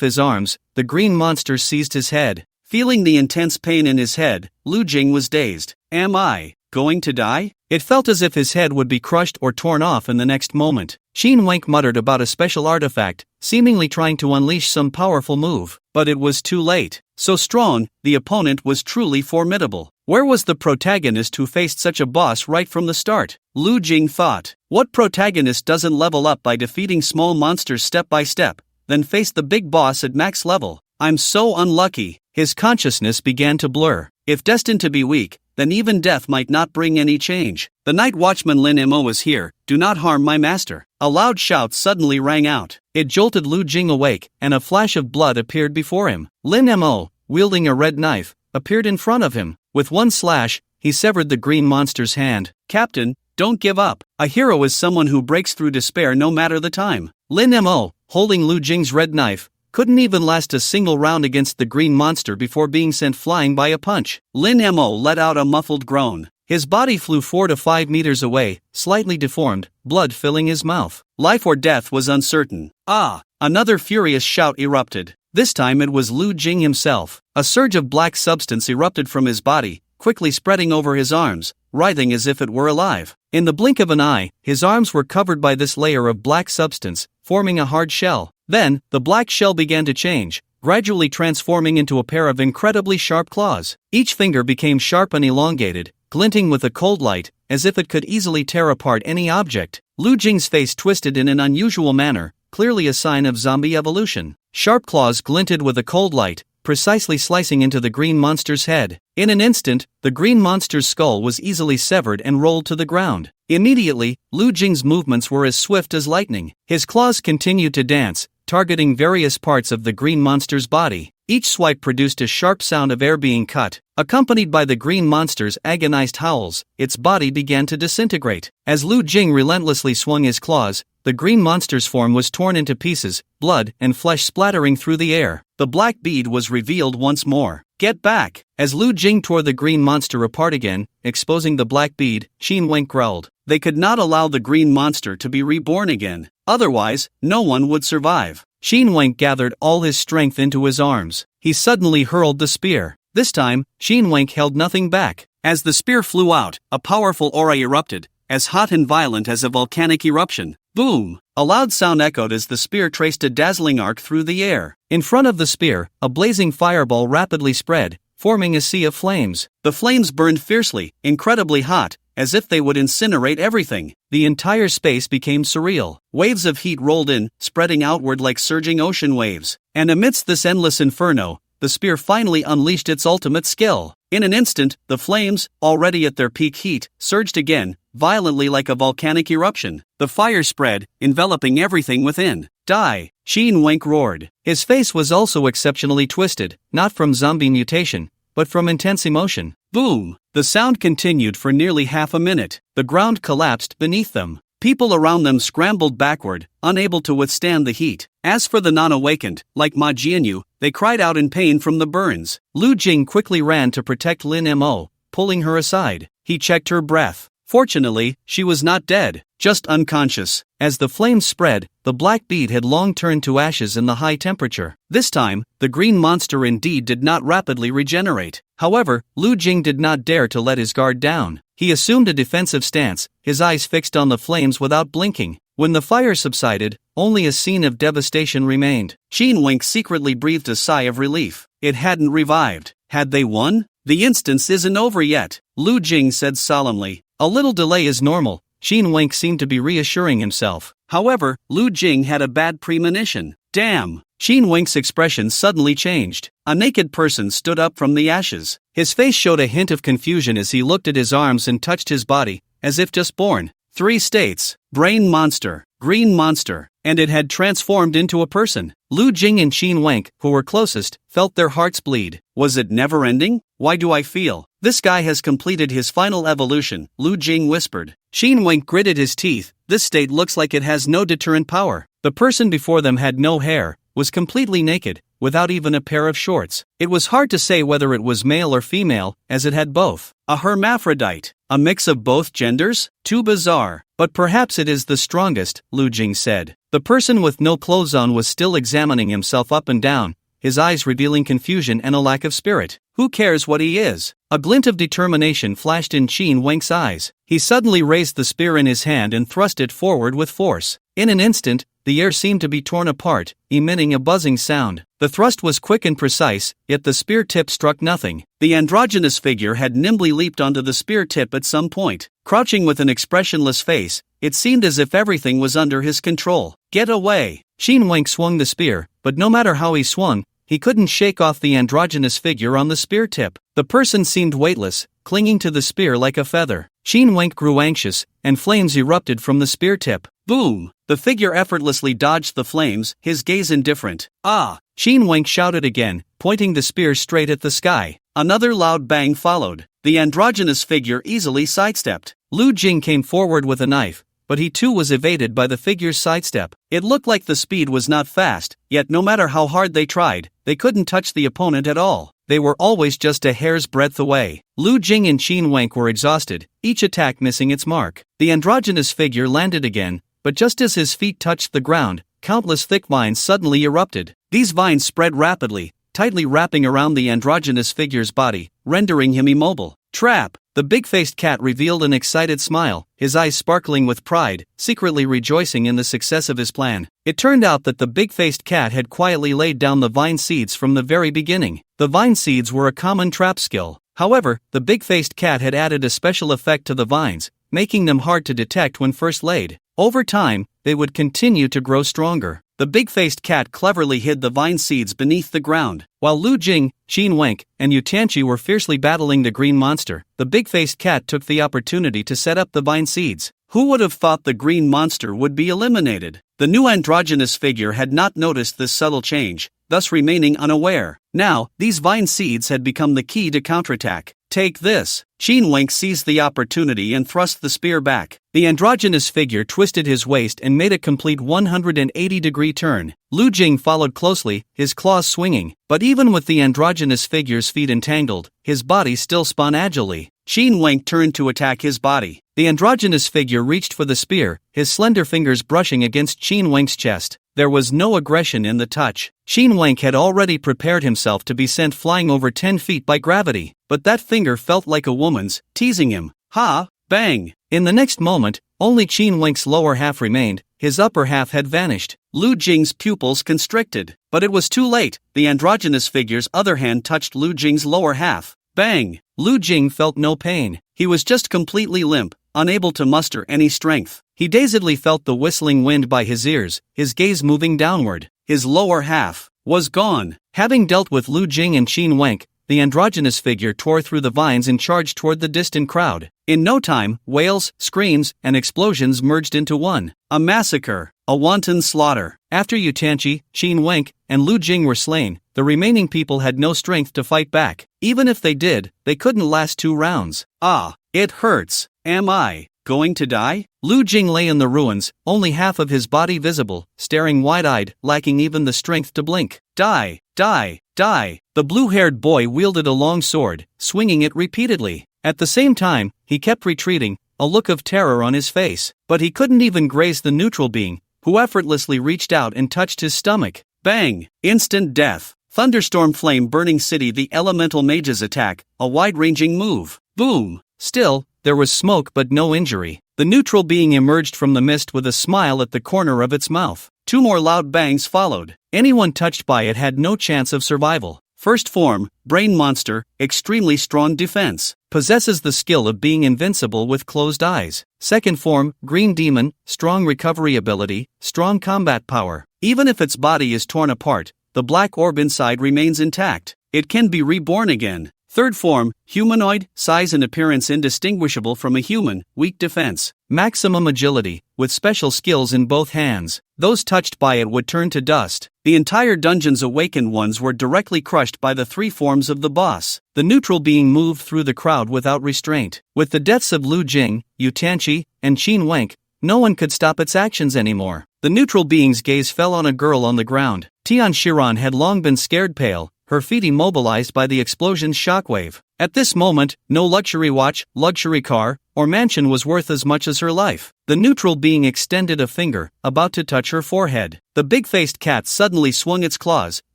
his arms, the green monster seized his head. Feeling the intense pain in his head, Lu Jing was dazed. Am I going to die? It felt as if his head would be crushed or torn off in the next moment. Shin Wenk muttered about a special artifact, seemingly trying to unleash some powerful move, but it was too late. So strong, the opponent was truly formidable. Where was the protagonist who faced such a boss right from the start? Lu Jing thought. What protagonist doesn't level up by defeating small monsters step by step, then face the big boss at max level? I'm so unlucky. His consciousness began to blur. If destined to be weak, then even death might not bring any change. The night watchman Lin Mo is here, do not harm my master. A loud shout suddenly rang out. It jolted Lu Jing awake, and a flash of blood appeared before him. Lin Mo, wielding a red knife, appeared in front of him. With one slash, he severed the green monster's hand. Captain, don't give up. A hero is someone who breaks through despair no matter the time. Lin Mo, holding Lu Jing's red knife, couldn't even last a single round against the green monster before being sent flying by a punch. Lin Mo let out a muffled groan. His body flew 4 to 5 meters away, slightly deformed, blood filling his mouth. Life or death was uncertain. Ah! Another furious shout erupted. This time it was Lu Jing himself. A surge of black substance erupted from his body, quickly spreading over his arms, writhing as if it were alive. In the blink of an eye, his arms were covered by this layer of black substance, forming a hard shell. Then, the black shell began to change, gradually transforming into a pair of incredibly sharp claws. Each finger became sharp and elongated, glinting with a cold light, as if it could easily tear apart any object. Lu Jing's face twisted in an unusual manner, clearly a sign of zombie evolution. Sharp claws glinted with a cold light, precisely slicing into the green monster's head. In an instant, the green monster's skull was easily severed and rolled to the ground. Immediately, Lu Jing's movements were as swift as lightning. His claws continued to dance, targeting various parts of the green monster's body. Each swipe produced a sharp sound of air being cut. Accompanied by the green monster's agonized howls, its body began to disintegrate. As Lu Jing relentlessly swung his claws, the green monster's form was torn into pieces, blood and flesh splattering through the air. The black bead was revealed once more. Get back! As Lu Jing tore the green monster apart again, exposing the black bead, Shin Wenk growled. They could not allow the green monster to be reborn again. Otherwise, no one would survive. Shin Wenk gathered all his strength into his arms. He suddenly hurled the spear. This time, Shin Wenk held nothing back. As the spear flew out, a powerful aura erupted, as hot and violent as a volcanic eruption. Boom! A loud sound echoed as the spear traced a dazzling arc through the air. In front of the spear, a blazing fireball rapidly spread, forming a sea of flames. The flames burned fiercely, incredibly hot, as if they would incinerate everything. The entire space became surreal. Waves of heat rolled in, spreading outward like surging ocean waves. And amidst this endless inferno, the spear finally unleashed its ultimate skill. In an instant, the flames, already at their peak heat, surged again, violently like a volcanic eruption. The fire spread, enveloping everything within. Die! Shin Wenk roared. His face was also exceptionally twisted, not from zombie mutation, but from intense emotion. Boom! The sound continued for nearly half a minute. The ground collapsed beneath them. People around them scrambled backward, unable to withstand the heat. As for the non-awakened, like Ma Jianyu, they cried out in pain from the burns. Lu Jing quickly ran to protect Lin Mo, pulling her aside. He checked her breath. Fortunately, she was not dead, just unconscious. As the flames spread, the black bead had long turned to ashes in the high temperature. This time, the green monster indeed did not rapidly regenerate. However, Lu Jing did not dare to let his guard down. He assumed a defensive stance, his eyes fixed on the flames without blinking. When the fire subsided, only a scene of devastation remained. Shin Wenk secretly breathed a sigh of relief. It hadn't revived. Had they won? The instance isn't over yet, Lu Jing said solemnly. A little delay is normal. Shin Wenk seemed to be reassuring himself. However, Lu Jing had a bad premonition. Damn! Shin Wenk's expression suddenly changed. A naked person stood up from the ashes. His face showed a hint of confusion as he looked at his arms and touched his body, as if just born. 3 states: brain monster, green monster, and it had transformed into a person. Lu Jing and Shin Wenk, who were closest, felt their hearts bleed. Was it never ending? Why do I feel? This guy has completed his final evolution, Lu Jing whispered. Shin Wenk gritted his teeth. This state looks like it has no deterrent power. The person before them had no hair, was completely naked, without even a pair of shorts. It was hard to say whether it was male or female, as it had both. A hermaphrodite, a mix of both genders? Too bizarre. But perhaps it is the strongest, Lu Jing said. The person with no clothes on was still examining himself up and down, his eyes revealing confusion and a lack of spirit. Who cares what he is? A glint of determination flashed in Qin Wenk's eyes. He suddenly raised the spear in his hand and thrust it forward with force. In an instant, the air seemed to be torn apart, emitting a buzzing sound. The thrust was quick and precise, yet the spear tip struck nothing. The androgynous figure had nimbly leaped onto the spear tip at some point. Crouching with an expressionless face, it seemed as if everything was under his control. Get away! Qin Wenk swung the spear, but no matter how he swung, he couldn't shake off the androgynous figure on the spear tip. The person seemed weightless, clinging to the spear like a feather. Qin Wenk grew anxious, and flames erupted from the spear tip. Boom! The figure effortlessly dodged the flames, his gaze indifferent. Ah! Qin Wenk shouted again, pointing the spear straight at the sky. Another loud bang followed. The androgynous figure easily sidestepped. Lu Jing came forward with a knife, but he too was evaded by the figure's sidestep. It looked like the speed was not fast, yet no matter how hard they tried, they couldn't touch the opponent at all. They were always just a hair's breadth away. Lu Jing and Qin Wenk were exhausted, each attack missing its mark. The androgynous figure landed again, but just as his feet touched the ground, countless thick vines suddenly erupted. These vines spread rapidly, tightly wrapping around the androgynous figure's body, rendering him immobile. Trap! The big-faced cat revealed an excited smile, his eyes sparkling with pride, secretly rejoicing in the success of his plan. It turned out that the big-faced cat had quietly laid down the vine seeds from the very beginning. The vine seeds were a common trap skill. However, the big-faced cat had added a special effect to the vines, making them hard to detect when first laid. Over time, they would continue to grow stronger. The big-faced cat cleverly hid the vine seeds beneath the ground. While Lu Jing, Qin Wenk, and Yu Tianqi were fiercely battling the green monster, the big-faced cat took the opportunity to set up the vine seeds. Who would have thought the green monster would be eliminated? The new androgynous figure had not noticed this subtle change, thus remaining unaware. Now, these vine seeds had become the key to counterattack. Take this! Qin Wenk seized the opportunity and thrust the spear back. The androgynous figure twisted his waist and made a complete 180-degree turn. Lu Jing followed closely, his claws swinging, but even with the androgynous figure's feet entangled, his body still spun agilely. Qin Wenk turned to attack his body. The androgynous figure reached for the spear, his slender fingers brushing against Qin Wenk's chest. There was no aggression in the touch. Qin Wenk had already prepared himself to be sent flying over 10 feet by gravity, but that finger felt like a woman's, teasing him. Ha! Bang! In the next moment, only Qin Wenk's lower half remained, his upper half had vanished. Lu Jing's pupils constricted. But it was too late, the androgynous figure's other hand touched Lu Jing's lower half. Bang! Lu Jing felt no pain. He was just completely limp, unable to muster any strength. He dazedly felt the whistling wind by his ears, his gaze moving downward. His lower half was gone. Having dealt with Lu Jing and Qin Wenk, the androgynous figure tore through the vines and charged toward the distant crowd. In no time, wails, screams, and explosions merged into one. A massacre. A wanton slaughter. After Yu Tianqi, Qin Wenk, and Lu Jing were slain, the remaining people had no strength to fight back. Even if they did, they couldn't last 2 rounds. Ah, it hurts. Am I going to die? Lu Jing lay in the ruins, only half of his body visible, staring wide-eyed, lacking even the strength to blink. Die, die, die. The blue-haired boy wielded a long sword, swinging it repeatedly. At the same time, he kept retreating, a look of terror on his face. But he couldn't even graze the neutral being, who effortlessly reached out and touched his stomach. Bang! Instant death. Thunderstorm flame burning city. The elemental mage's attack, a wide-ranging move. Boom! Still, there was smoke but no injury. The neutral being emerged from the mist with a smile at the corner of its mouth. 2 more loud bangs followed. Anyone touched by it had no chance of survival. First form, brain monster, extremely strong defense. Possesses the skill of being invincible with closed eyes. Second form, green demon, strong recovery ability, strong combat power. Even if its body is torn apart, the black orb inside remains intact. It can be reborn again. Third form, humanoid, size and appearance indistinguishable from a human, weak defense. Maximum agility, with special skills in both hands. Those touched by it would turn to dust. The entire dungeon's awakened ones were directly crushed by the 3 forms of the boss. The neutral being moved through the crowd without restraint. With the deaths of Lu Jing, Yu Tianqi, and Qin Wenk, no one could stop its actions anymore. The neutral being's gaze fell on a girl on the ground. Tian Shiran had long been scared pale, her feet immobilized by the explosion's shockwave. At this moment, no luxury watch, luxury car, or mansion was worth as much as her life. The neutral being extended a finger, about to touch her forehead. The big-faced cat suddenly swung its claws,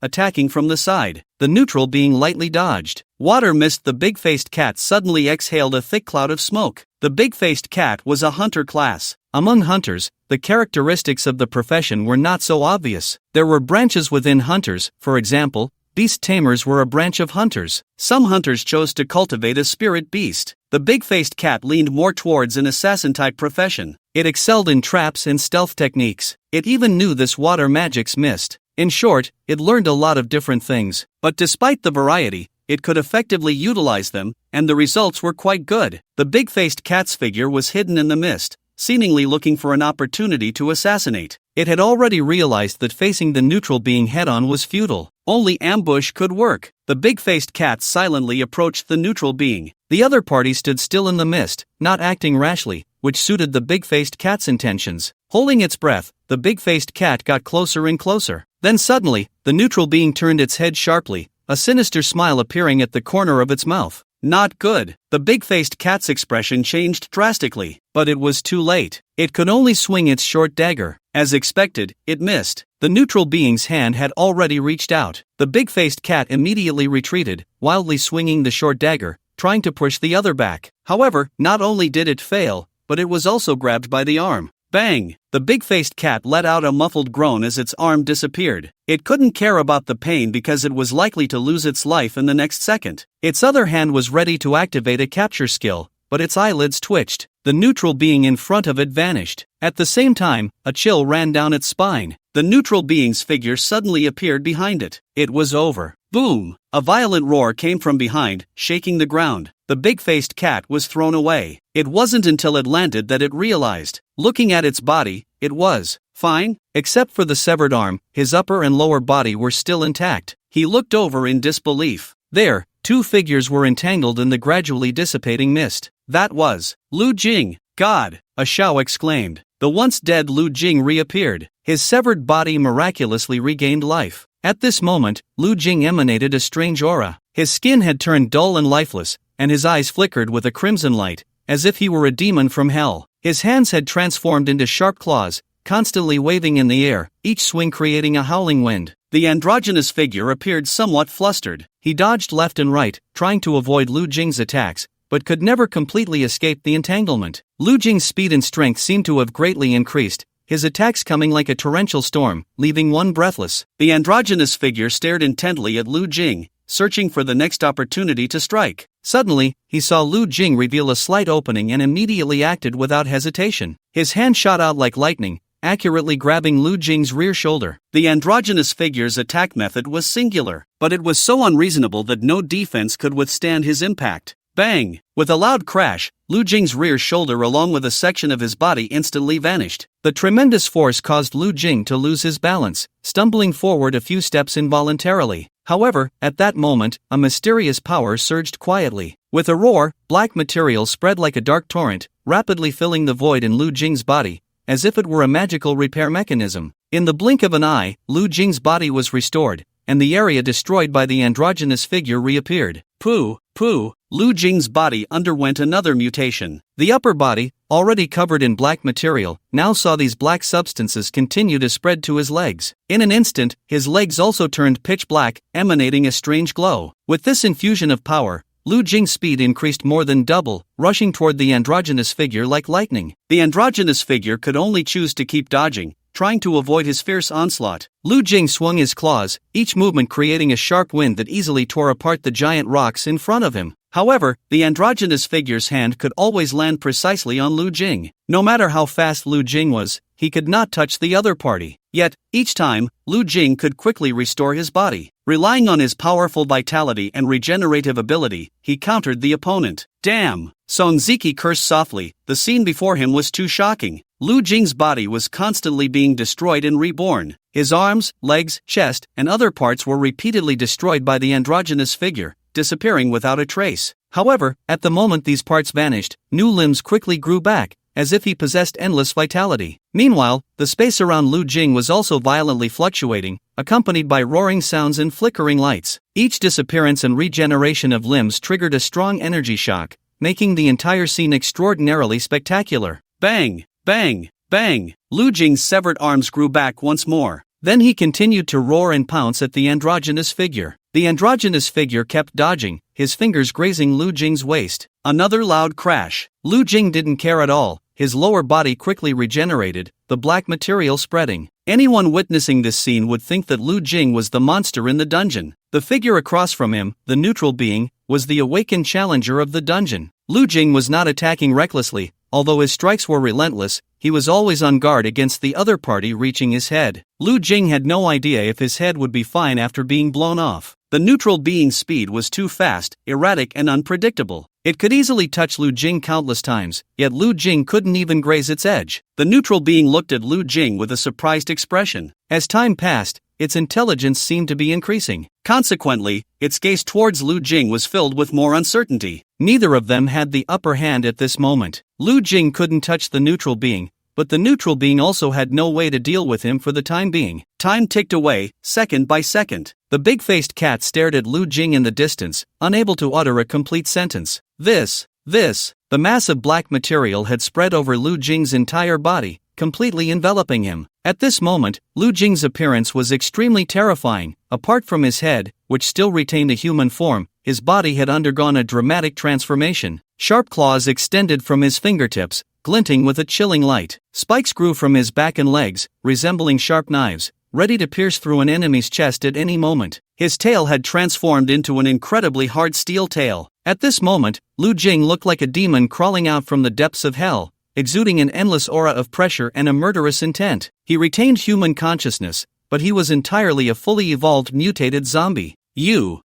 attacking from the side. The neutral being lightly dodged. Water missed the big-faced cat suddenly exhaled a thick cloud of smoke. The big-faced cat was a hunter class. Among hunters, the characteristics of the profession were not so obvious. There were branches within hunters, for example, beast tamers were a branch of hunters. Some hunters chose to cultivate a spirit beast. The big-faced cat leaned more towards an assassin-type profession. It excelled in traps and stealth techniques. It even knew this water magic's mist. In short, it learned a lot of different things. But despite the variety, it could effectively utilize them, and the results were quite good. The big-faced cat's figure was hidden in the mist, seemingly looking for an opportunity to assassinate. It had already realized that facing the neutral being head-on was futile. Only ambush could work. The big-faced cat silently approached the neutral being. The other party stood still in the mist, not acting rashly, which suited the big-faced cat's intentions. Holding its breath, the big-faced cat got closer and closer. Then suddenly, the neutral being turned its head sharply, a sinister smile appearing at the corner of its mouth. Not good. The big-faced cat's expression changed drastically, but it was too late. It could only swing its short dagger. As expected, it missed. The neutral being's hand had already reached out. The big-faced cat immediately retreated, wildly swinging the short dagger, trying to push the other back. However, not only did it fail, but it was also grabbed by the arm. Bang! The big-faced cat let out a muffled groan as its arm disappeared. It couldn't care about the pain because it was likely to lose its life in the next second. Its other hand was ready to activate a capture skill, but its eyelids twitched. The neutral being in front of it vanished. At the same time, a chill ran down its spine. The neutral being's figure suddenly appeared behind it. It was over. Boom! A violent roar came from behind, shaking the ground. The big-faced cat was thrown away. It wasn't until it landed that it realized. Looking at its body, it was fine, except for the severed arm. His upper and lower body were still intact. He looked over in disbelief. There, two figures were entangled in the gradually dissipating mist. That was Lu Jing. God! A Shao exclaimed. The once dead Lu Jing reappeared. His severed body miraculously regained life. At this moment, Lu Jing emanated a strange aura. His skin had turned dull and lifeless, and his eyes flickered with a crimson light, as if he were a demon from hell. His hands had transformed into sharp claws, constantly waving in the air, each swing creating a howling wind. The androgynous figure appeared somewhat flustered. He dodged left and right, trying to avoid Lu Jing's attacks, but could never completely escape the entanglement. Lu Jing's speed and strength seemed to have greatly increased, his attacks coming like a torrential storm, leaving one breathless. The androgynous figure stared intently at Lu Jing, searching for the next opportunity to strike. Suddenly, he saw Lu Jing reveal a slight opening and immediately acted without hesitation. His hand shot out like lightning, accurately grabbing Lu Jing's rear shoulder. The androgynous figure's attack method was singular, but it was so unreasonable that no defense could withstand his impact. Bang! With a loud crash, Lu Jing's rear shoulder along with a section of his body instantly vanished. The tremendous force caused Lu Jing to lose his balance, stumbling forward a few steps involuntarily. However, at that moment, a mysterious power surged quietly. With a roar, black material spread like a dark torrent, rapidly filling the void in Lu Jing's body, as if it were a magical repair mechanism. In the blink of an eye, Lu Jing's body was restored, and the area destroyed by the androgynous figure reappeared. Pooh! Lu Jing's body underwent another mutation. The upper body, already covered in black material, now saw these black substances continue to spread to his legs. In an instant, his legs also turned pitch black, emanating a strange glow. With this infusion of power, Lu Jing's speed increased more than double, rushing toward the androgynous figure like lightning. The androgynous figure could only choose to keep dodging, trying to avoid his fierce onslaught. Lu Jing swung his claws, each movement creating a sharp wind that easily tore apart the giant rocks in front of him. However, the androgynous figure's hand could always land precisely on Lu Jing. No matter how fast Lu Jing was, he could not touch the other party. Yet, each time, Lu Jing could quickly restore his body. Relying on his powerful vitality and regenerative ability, he countered the opponent. Damn! Song Ziki cursed softly. The scene before him was too shocking. Lu Jing's body was constantly being destroyed and reborn. His arms, legs, chest, and other parts were repeatedly destroyed by the androgynous figure, disappearing without a trace. However, at the moment these parts vanished, new limbs quickly grew back, as if he possessed endless vitality. Meanwhile, the space around Lu Jing was also violently fluctuating, accompanied by roaring sounds and flickering lights. Each disappearance and regeneration of limbs triggered a strong energy shock, making the entire scene extraordinarily spectacular. Bang! Bang! Bang! Lu Jing's severed arms grew back once more. Then he continued to roar and pounce at the androgynous figure. The androgynous figure kept dodging, his fingers grazing Lu Jing's waist. Another loud crash. Lu Jing didn't care at all. His lower body quickly regenerated, the black material spreading. Anyone witnessing this scene would think that Lu Jing was the monster in the dungeon. The figure across from him, the neutral being, was the awakened challenger of the dungeon. Lu Jing was not attacking recklessly. Although his strikes were relentless, he was always on guard against the other party reaching his head. Lu Jing had no idea if his head would be fine after being blown off. The neutral being's speed was too fast, erratic and unpredictable. It could easily touch Lu Jing countless times, yet Lu Jing couldn't even graze its edge. The neutral being looked at Lu Jing with a surprised expression. As time passed, its intelligence seemed to be increasing. Consequently, its gaze towards Lu Jing was filled with more uncertainty. Neither of them had the upper hand at this moment. Lu Jing couldn't touch the neutral being, but the neutral being also had no way to deal with him for the time being. Time ticked away, second by second. The big-faced cat stared at Lu Jing in the distance, unable to utter a complete sentence. The massive black material had spread over Lu Jing's entire body, completely enveloping him. At this moment, Lu Jing's appearance was extremely terrifying. Apart from his head, which still retained a human form, his body had undergone a dramatic transformation. Sharp claws extended from his fingertips, glinting with a chilling light. Spikes grew from his back and legs, resembling sharp knives, ready to pierce through an enemy's chest at any moment. His tail had transformed into an incredibly hard steel tail. At this moment, Lu Jing looked like a demon crawling out from the depths of hell, exuding an endless aura of pressure and a murderous intent. He retained human consciousness, but he was entirely a fully evolved mutated zombie. You,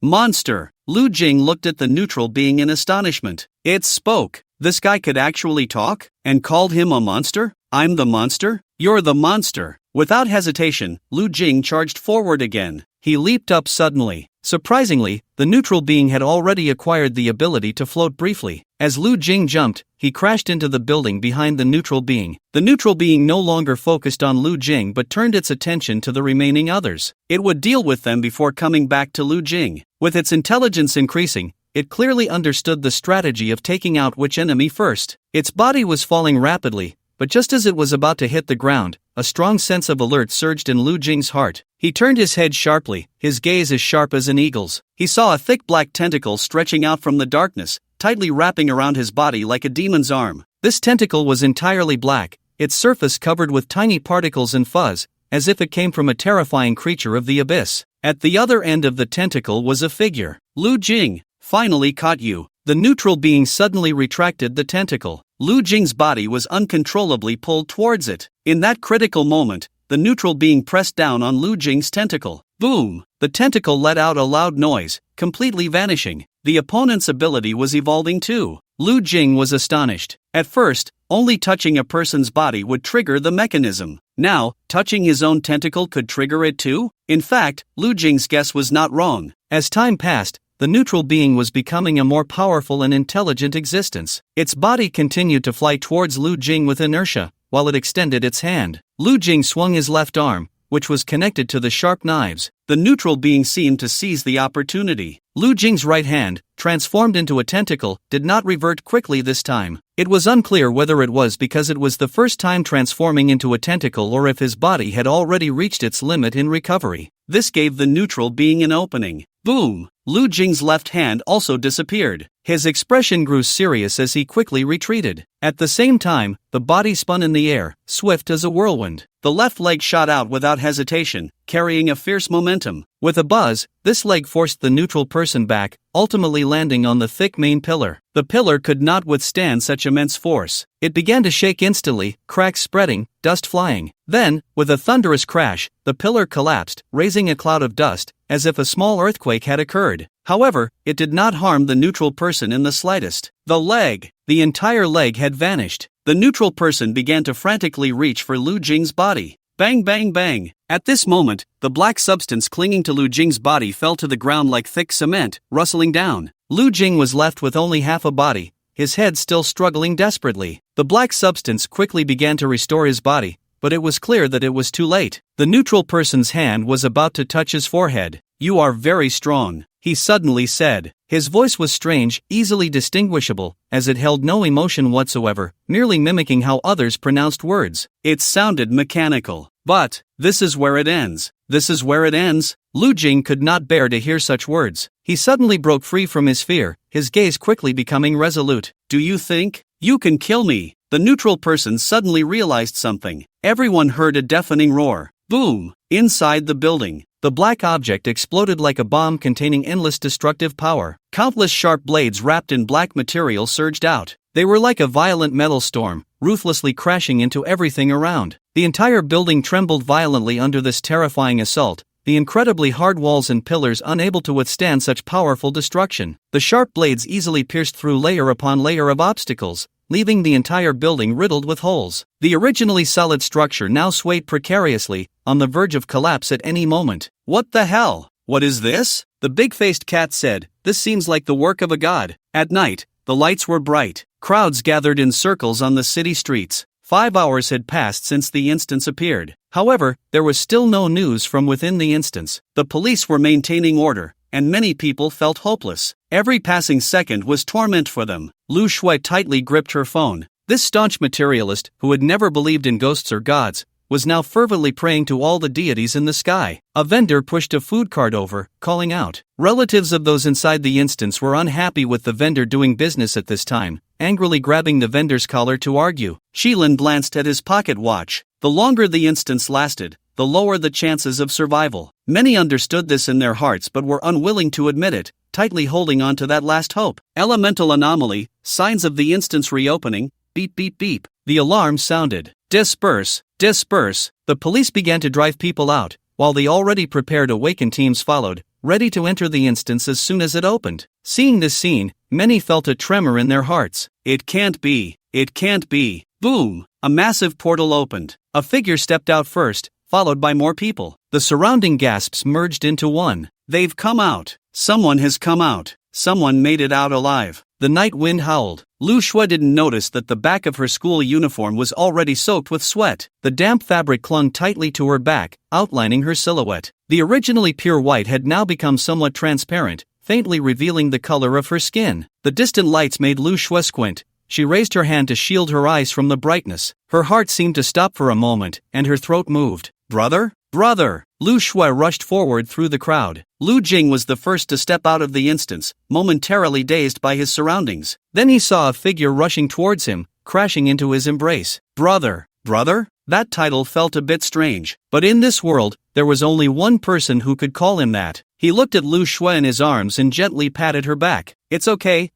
monster! Lu Jing looked at the neutral being in astonishment. It spoke. This guy could actually talk? And called him a monster? I'm the monster? You're the monster. Without hesitation, Lu Jing charged forward again. He leaped up suddenly. Surprisingly, the neutral being had already acquired the ability to float briefly. As Lu Jing jumped, he crashed into the building behind the neutral being. The neutral being no longer focused on Lu Jing but turned its attention to the remaining others. It would deal with them before coming back to Lu Jing. With its intelligence increasing, it clearly understood the strategy of taking out which enemy first. Its body was falling rapidly, but just as it was about to hit the ground, a strong sense of alert surged in Lu Jing's heart. He turned his head sharply, his gaze as sharp as an eagle's. He saw a thick black tentacle stretching out from the darkness, tightly wrapping around his body like a demon's arm. This tentacle was entirely black, its surface covered with tiny particles and fuzz, as if it came from a terrifying creature of the abyss. At the other end of the tentacle was a figure. Lu Jing, finally caught you. The neutral being suddenly retracted the tentacle. Lu Jing's body was uncontrollably pulled towards it. In that critical moment, the neutral being pressed down on Lu Jing's tentacle. Boom! The tentacle let out a loud noise, completely vanishing. The opponent's ability was evolving too. Lu Jing was astonished. At first, only touching a person's body would trigger the mechanism. Now, touching his own tentacle could trigger it too? In fact, Lu Jing's guess was not wrong. As time passed, the neutral being was becoming a more powerful and intelligent existence. Its body continued to fly towards Lu Jing with inertia, while it extended its hand. Lu Jing swung his left arm, which was connected to the sharp knives. The neutral being seemed to seize the opportunity. Lu Jing's right hand, transformed into a tentacle, did not revert quickly this time. It was unclear whether it was because it was the first time transforming into a tentacle or if his body had already reached its limit in recovery. This gave the neutral being an opening. Boom! Lu Jing's left hand also disappeared. His expression grew serious as he quickly retreated. At the same time, the body spun in the air, swift as a whirlwind. The left leg shot out without hesitation, carrying a fierce momentum. With a buzz, this leg forced the neutral person back, ultimately landing on the thick main pillar. The pillar could not withstand such immense force. It began to shake instantly, cracks spreading, dust flying. Then, with a thunderous crash, the pillar collapsed, raising a cloud of dust, as if a small earthquake had occurred. However, it did not harm the neutral person in the slightest. The entire leg had vanished. The neutral person began to frantically reach for Lu Jing's body. Bang bang bang! At this moment, the black substance clinging to Lu Jing's body fell to the ground like thick cement, rustling down. Lu Jing was left with only half a body, his head still struggling desperately. The black substance quickly began to restore his body, but it was clear that it was too late. The neutral person's hand was about to touch his forehead. "You are very strong," he suddenly said. His voice was strange, easily distinguishable, as it held no emotion whatsoever, merely mimicking how others pronounced words. It sounded mechanical. But, this is where it ends. This is where it ends. Lu Jing could not bear to hear such words. He suddenly broke free from his fear, his gaze quickly becoming resolute. "Do you think you can kill me?" The neutral person suddenly realized something. Everyone heard a deafening roar. Boom! Inside the building, the black object exploded like a bomb containing endless destructive power. Countless sharp blades wrapped in black material surged out. They were like a violent metal storm, ruthlessly crashing into everything around. The entire building trembled violently under this terrifying assault, the incredibly hard walls and pillars unable to withstand such powerful destruction. The sharp blades easily pierced through layer upon layer of obstacles, leaving the entire building riddled with holes. The originally solid structure now swayed precariously, on the verge of collapse at any moment. "What the hell? What is this?" the big-faced cat said. "This seems like the work of a god." At night, the lights were bright. Crowds gathered in circles on the city streets. 5 hours had passed since the instance appeared. However, there was still no news from within the instance. The police were maintaining order, and many people felt hopeless. Every passing second was torment for them. Lu Shui tightly gripped her phone. This staunch materialist, who had never believed in ghosts or gods, was now fervently praying to all the deities in the sky. A vendor pushed a food cart over, calling out. Relatives of those inside the instance were unhappy with the vendor doing business at this time, angrily grabbing the vendor's collar to argue. Shilin glanced at his pocket watch. The longer the instance lasted, the lower the chances of survival. Many understood this in their hearts but were unwilling to admit it, tightly holding on to that last hope. Elemental anomaly, signs of the instance reopening, beep beep beep. The alarm sounded. Disperse, disperse. The police began to drive people out, while the already prepared awakened teams followed, ready to enter the instance as soon as it opened. Seeing this scene, many felt a tremor in their hearts. It can't be. It can't be. Boom! A massive portal opened. A figure stepped out first, followed by more people. The surrounding gasps merged into one. They've come out. Someone has come out. Someone made it out alive. The night wind howled. Lu Shui didn't notice that the back of her school uniform was already soaked with sweat. The damp fabric clung tightly to her back, outlining her silhouette. The originally pure white had now become somewhat transparent, faintly revealing the color of her skin. The distant lights made Lu Shui squint. She raised her hand to shield her eyes from the brightness. Her heart seemed to stop for a moment, and her throat moved. "Brother? Brother!" Lu Shui rushed forward through the crowd. Lu Jing was the first to step out of the instance, momentarily dazed by his surroundings. Then he saw a figure rushing towards him, crashing into his embrace. "Brother! Brother?" That title felt a bit strange, but in this world, there was only one person who could call him that. He looked at Lu Shui in his arms and gently patted her back. It's okay,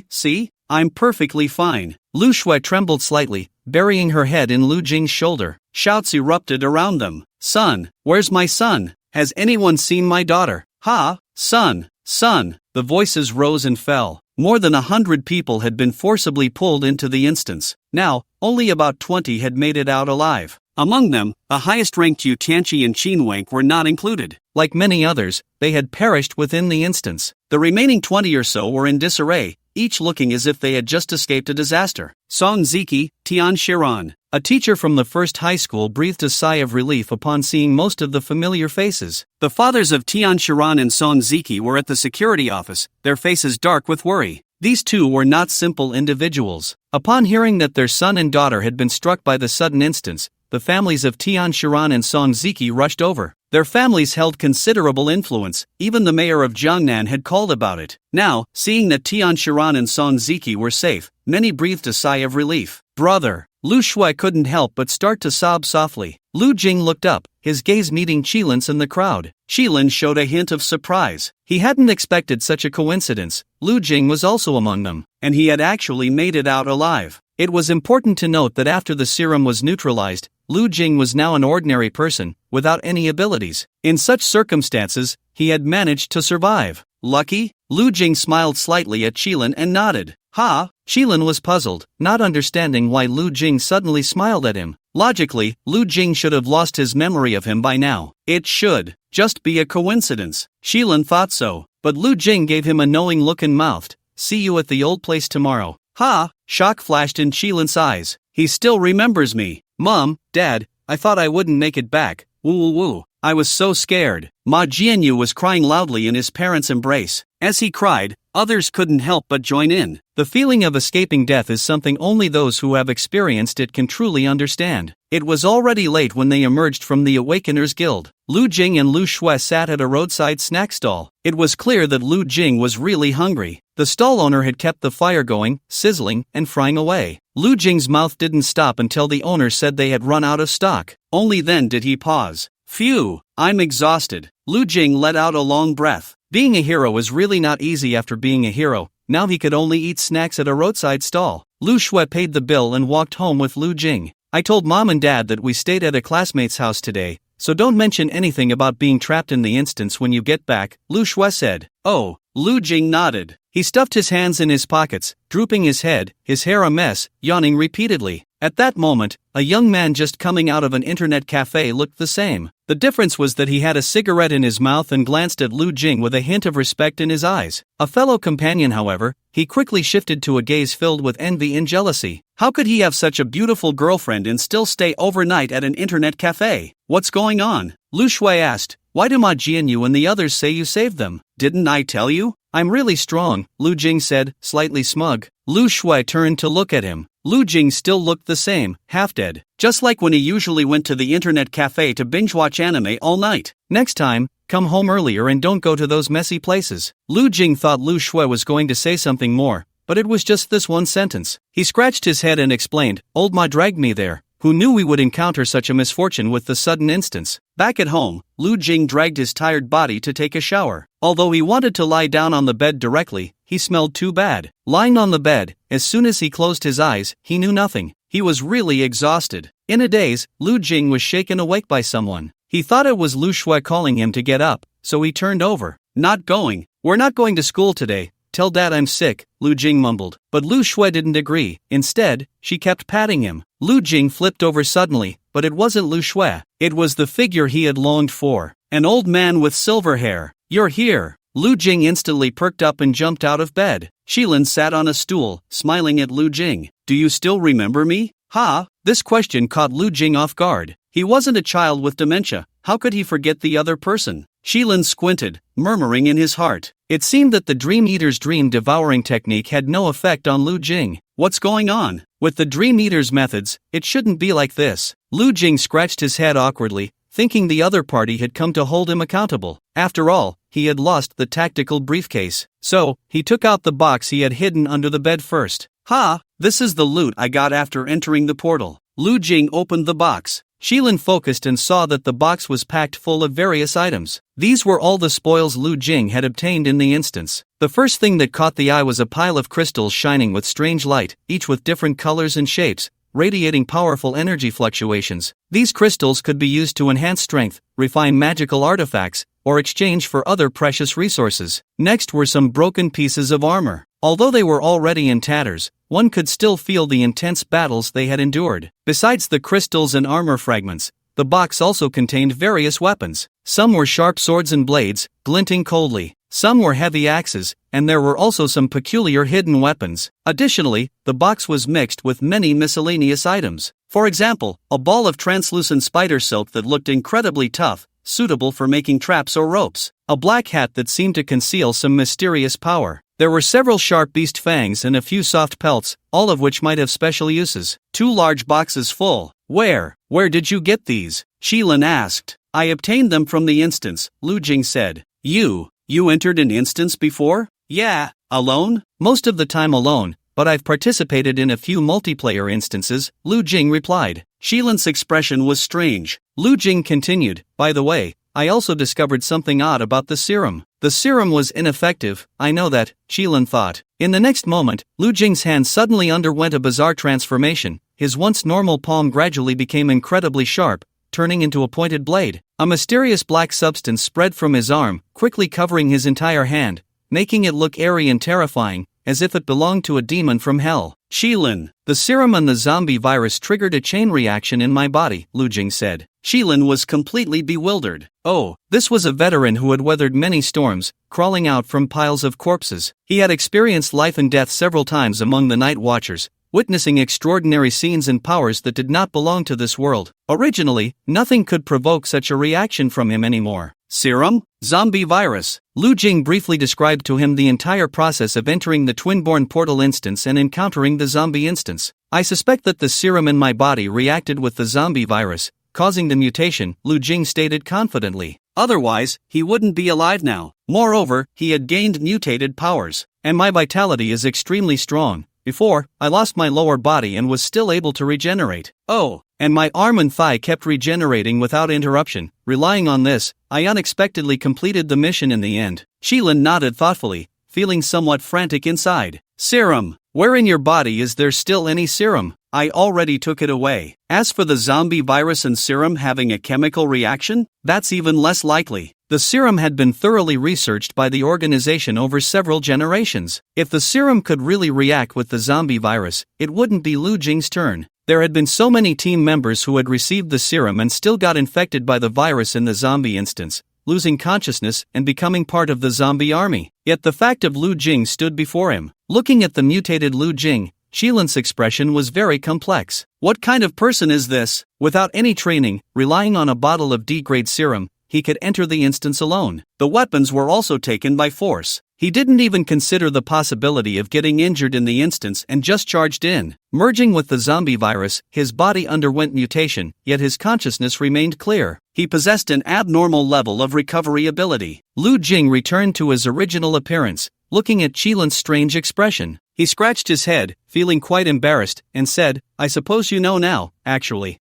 see? I'm perfectly fine." Lu Shui trembled slightly, burying her head in Lu Jing's shoulder. Shouts erupted around them. "Son, where's my son? Has anyone seen my daughter? Ha? Son, son." The voices rose and fell. More than 100 people had been forcibly pulled into the instance. Now, only about 20 had made it out alive. Among them, the highest-ranked Yu Tianqi and Qin Wank were not included. Like many others, they had perished within the instance. The remaining 20 or so were in disarray, each looking as if they had just escaped a disaster. Song Ziki, Tian Shiran, a teacher from the first high school, breathed a sigh of relief upon seeing most of the familiar faces. The fathers of Tian Shiran and Song Ziki were at the security office, their faces dark with worry. These two were not simple individuals. Upon hearing that their son and daughter had been struck by the sudden instance, the families of Tian Shiran and Song Ziki rushed over. Their families held considerable influence, even the mayor of Jiangnan had called about it. Now, seeing that Tian Shiran and Song Ziki were safe, many breathed a sigh of relief. "Brother!" Lu Shui couldn't help but start to sob softly. Lu Jing looked up, his gaze meeting Qilin's in the crowd. Qilin showed a hint of surprise. He hadn't expected such a coincidence. Lu Jing was also among them, and he had actually made it out alive. It was important to note that after the serum was neutralized, Lu Jing was now an ordinary person, without any abilities. In such circumstances, he had managed to survive. Lucky? Lu Jing smiled slightly at Qilin and nodded. Ha! Qilin was puzzled, not understanding why Lu Jing suddenly smiled at him. Logically, Lu Jing should have lost his memory of him by now. It should just be a coincidence. Qilin thought so, but Lu Jing gave him a knowing look and mouthed, "See you at the old place tomorrow." Ha! Shock flashed in Qilin's eyes. He still remembers me. Mom, Dad, I thought I wouldn't make it back. Woo woo woo. I was so scared. Ma Jianyu was crying loudly in his parents' embrace. As he cried, others couldn't help but join in. The feeling of escaping death is something only those who have experienced it can truly understand. It was already late when they emerged from the Awakeners Guild. Lu Jing and Lu Shui sat at a roadside snack stall. It was clear that Lu Jing was really hungry. The stall owner had kept the fire going, sizzling, and frying away. Lu Jing's mouth didn't stop until the owner said they had run out of stock. Only then did he pause. Phew, I'm exhausted. Lu Jing let out a long breath. Being a hero is really not easy after being a hero. Now he could only eat snacks at a roadside stall. Lu Shui paid the bill and walked home with Lu Jing. I told Mom and Dad that we stayed at a classmate's house today, so don't mention anything about being trapped in the instance when you get back, Lu Shui said. Oh, Lu Jing nodded. He stuffed his hands in his pockets, drooping his head, his hair a mess, yawning repeatedly. At that moment, a young man just coming out of an internet cafe looked the same. The difference was that he had a cigarette in his mouth and glanced at Lu Jing with a hint of respect in his eyes. A fellow companion, however, he quickly shifted to a gaze filled with envy and jealousy. How could he have such a beautiful girlfriend and still stay overnight at an internet cafe? What's going on? Lu Shui asked. Why do Ma Jianyu and the others say you saved them? Didn't I tell you? I'm really strong, Lu Jing said, slightly smug. Lu Shui turned to look at him. Lu Jing still looked the same, half-dead, just like when he usually went to the internet cafe to binge-watch anime all night. Next time, come home earlier and don't go to those messy places. Lu Jing thought Lu Shui was going to say something more, but it was just this one sentence. He scratched his head and explained, Old Ma dragged me there. Who knew we would encounter such a misfortune with the sudden instance? Back at home, Lu Jing dragged his tired body to take a shower. Although he wanted to lie down on the bed directly, he smelled too bad. Lying on the bed, as soon as he closed his eyes, he knew nothing. He was really exhausted. In a daze, Lu Jing was shaken awake by someone. He thought it was Lu Shui calling him to get up, so he turned over. Not going. We're not going to school today. Tell Dad I'm sick, Lu Jing mumbled. But Lu Shui didn't agree. Instead, she kept patting him. Lu Jing flipped over suddenly, but it wasn't Lu Shui. It was the figure he had longed for. An old man with silver hair. You're here. Lu Jing instantly perked up and jumped out of bed. Qilin sat on a stool, smiling at Lu Jing. Do you still remember me? Ha! This question caught Lu Jing off guard. He wasn't a child with dementia. How could he forget the other person? Qilin squinted, murmuring in his heart. It seemed that the Dream Eater's dream devouring technique had no effect on Lu Jing. What's going on? With the Dream Eater's methods, it shouldn't be like this. Lu Jing scratched his head awkwardly, thinking the other party had come to hold him accountable. After all, he had lost the tactical briefcase. So, he took out the box he had hidden under the bed first. Ha! This is the loot I got after entering the portal. Lu Jing opened the box. Qilin focused and saw that the box was packed full of various items. These were all the spoils Lu Jing had obtained in the instance. The first thing that caught the eye was a pile of crystals shining with strange light, each with different colors and shapes, radiating powerful energy fluctuations. These crystals could be used to enhance strength, refine magical artifacts, or exchange for other precious resources. Next were some broken pieces of armor. Although they were already in tatters, one could still feel the intense battles they had endured. Besides the crystals and armor fragments, the box also contained various weapons. Some were sharp swords and blades, glinting coldly. Some were heavy axes, and there were also some peculiar hidden weapons. Additionally, the box was mixed with many miscellaneous items. For example, a ball of translucent spider silk that looked incredibly tough, suitable for making traps or ropes. A black hat that seemed to conceal some mysterious power. There were several sharp beast fangs and a few soft pelts, all of which might have special uses. 2 large boxes full. Where did you get these? Qilin asked. I obtained them from the instance, Lu Jing said. You entered an instance before? Yeah, alone? Most of the time alone, but I've participated in a few multiplayer instances, Lu Jing replied. Qilin's expression was strange. Lu Jing continued, by the way, I also discovered something odd about the serum. The serum was ineffective, I know that, Qilin thought. In the next moment, Lu Jing's hand suddenly underwent a bizarre transformation. His once normal palm gradually became incredibly sharp, turning into a pointed blade. A mysterious black substance spread from his arm, quickly covering his entire hand, making it look airy and terrifying, as if it belonged to a demon from hell. Qilin, the serum and the zombie virus triggered a chain reaction in my body, Lu Jing said. Shilin was completely bewildered. Oh, this was a veteran who had weathered many storms, crawling out from piles of corpses. He had experienced life and death several times among the Night Watchers, witnessing extraordinary scenes and powers that did not belong to this world. Originally, nothing could provoke such a reaction from him anymore. Serum? Zombie virus. Lu Jing briefly described to him the entire process of entering the Twinborn portal instance and encountering the zombie instance. I suspect that the serum in my body reacted with the zombie virus, causing the mutation, Lu Jing stated confidently. Otherwise, he wouldn't be alive now. Moreover, he had gained mutated powers, and my vitality is extremely strong. Before, I lost my lower body and was still able to regenerate. Oh, and my arm and thigh kept regenerating without interruption. Relying on this, I unexpectedly completed the mission in the end. Shilin nodded thoughtfully, feeling somewhat frantic inside. Serum. Where in your body is there still any serum? I already took it away. As for the zombie virus and serum having a chemical reaction, that's even less likely. The serum had been thoroughly researched by the organization over several generations. If the serum could really react with the zombie virus, it wouldn't be Lu Jing's turn. There had been so many team members who had received the serum and still got infected by the virus in the zombie instance, losing consciousness and becoming part of the zombie army. Yet the fact of Lu Jing stood before him. Looking at the mutated Lu Jing, Shilin's expression was very complex. What kind of person is this? Without any training, relying on a bottle of D-grade serum, he could enter the instance alone. The weapons were also taken by force. He didn't even consider the possibility of getting injured in the instance and just charged in. Merging with the zombie virus, his body underwent mutation, yet his consciousness remained clear. He possessed an abnormal level of recovery ability. Lu Jing returned to his original appearance, looking at Shilin's strange expression. He scratched his head, feeling quite embarrassed, and said, I suppose you know now. Actually,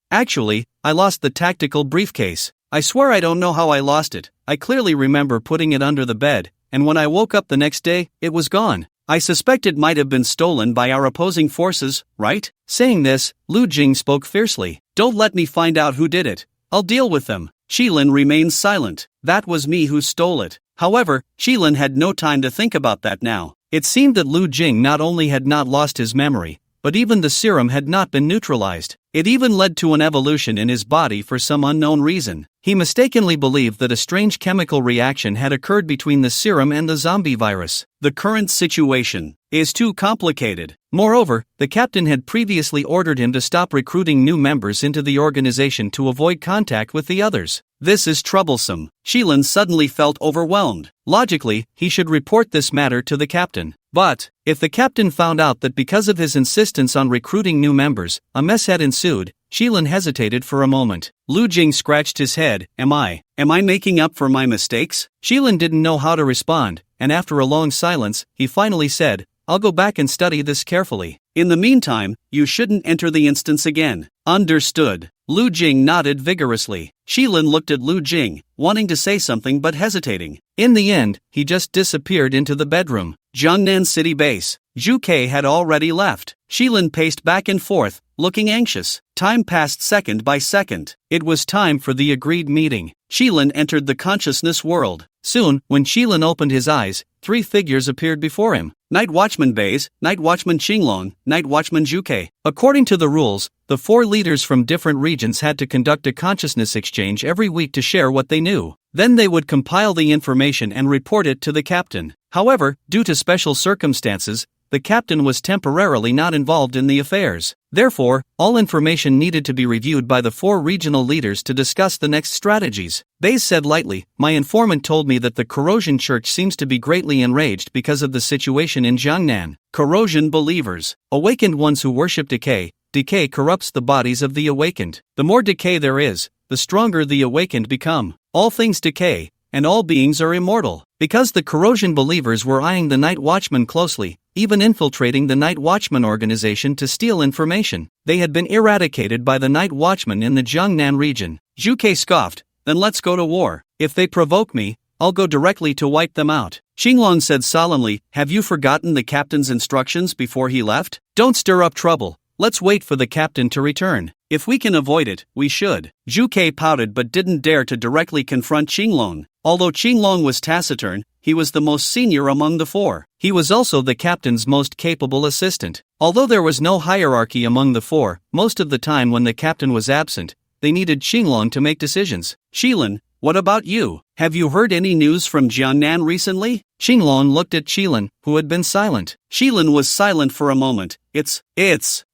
I lost the tactical briefcase. I swear I don't know how I lost it. I clearly remember putting it under the bed, and when I woke up the next day, it was gone. I suspect it might have been stolen by our opposing forces, right? Saying this, Lu Jing spoke fiercely. Don't let me find out who did it. I'll deal with them. Shilin remained silent. That was me who stole it. However, Shilin had no time to think about that now. It seemed that Lu Jing not only had not lost his memory, but even the serum had not been neutralized. It even led to an evolution in his body for some unknown reason. He mistakenly believed that a strange chemical reaction had occurred between the serum and the zombie virus. The current situation is too complicated. Moreover, the captain had previously ordered him to stop recruiting new members into the organization to avoid contact with the others. This is troublesome. Shilin suddenly felt overwhelmed. Logically, he should report this matter to the captain. But, if the captain found out that because of his insistence on recruiting new members, a mess had ensued, Shilin hesitated for a moment. Lu Jing scratched his head. Am I making up for my mistakes? Shilin didn't know how to respond, and after a long silence, he finally said, I'll go back and study this carefully. In the meantime, you shouldn't enter the instance again. Understood. Lu Jing nodded vigorously. Shilin looked at Lu Jing, wanting to say something but hesitating. In the end, he just disappeared into the bedroom. Jiangnan City Base. Zhu Kei had already left. Shilin paced back and forth, looking anxious. Time passed second by second. It was time for the agreed meeting. Shilin entered the consciousness world. Soon, when Shilin opened his eyes, 3 figures appeared before him. Night Watchman Bays, Night Watchman Qinglong, Night Watchman Zhu Kei. According to the rules, the 4 leaders from different regions had to conduct a consciousness exchange every week to share what they knew. Then they would compile the information and report it to the captain. However, due to special circumstances, the captain was temporarily not involved in the affairs. Therefore, all information needed to be reviewed by the 4 regional leaders to discuss the next strategies. Bays said lightly, my informant told me that the Corrosion Church seems to be greatly enraged because of the situation in Jiangnan. Corrosion believers, awakened ones who worship decay. Decay corrupts the bodies of the awakened. The more decay there is, the stronger the awakened become. All things decay, and all beings are immortal. Because the Corrosion believers were eyeing the Night Watchman closely, even infiltrating the Night Watchman organization to steal information, they had been eradicated by the Night Watchman in the Jiangnan region. Zhu Kei scoffed, then let's go to war. If they provoke me, I'll go directly to wipe them out. Qinglong said solemnly, have you forgotten the captain's instructions before he left? Don't stir up trouble. Let's wait for the captain to return. If we can avoid it, we should. Zhu Kei pouted but didn't dare to directly confront Qinglong. Although Qinglong was taciturn, he was the most senior among the 4. He was also the captain's most capable assistant. Although there was no hierarchy among the 4, most of the time when the captain was absent, they needed Qinglong to make decisions. Qilin, what about you? Have you heard any news from Jiangnan recently? Qinglong looked at Qilin, who had been silent. Qilin was silent for a moment. It's.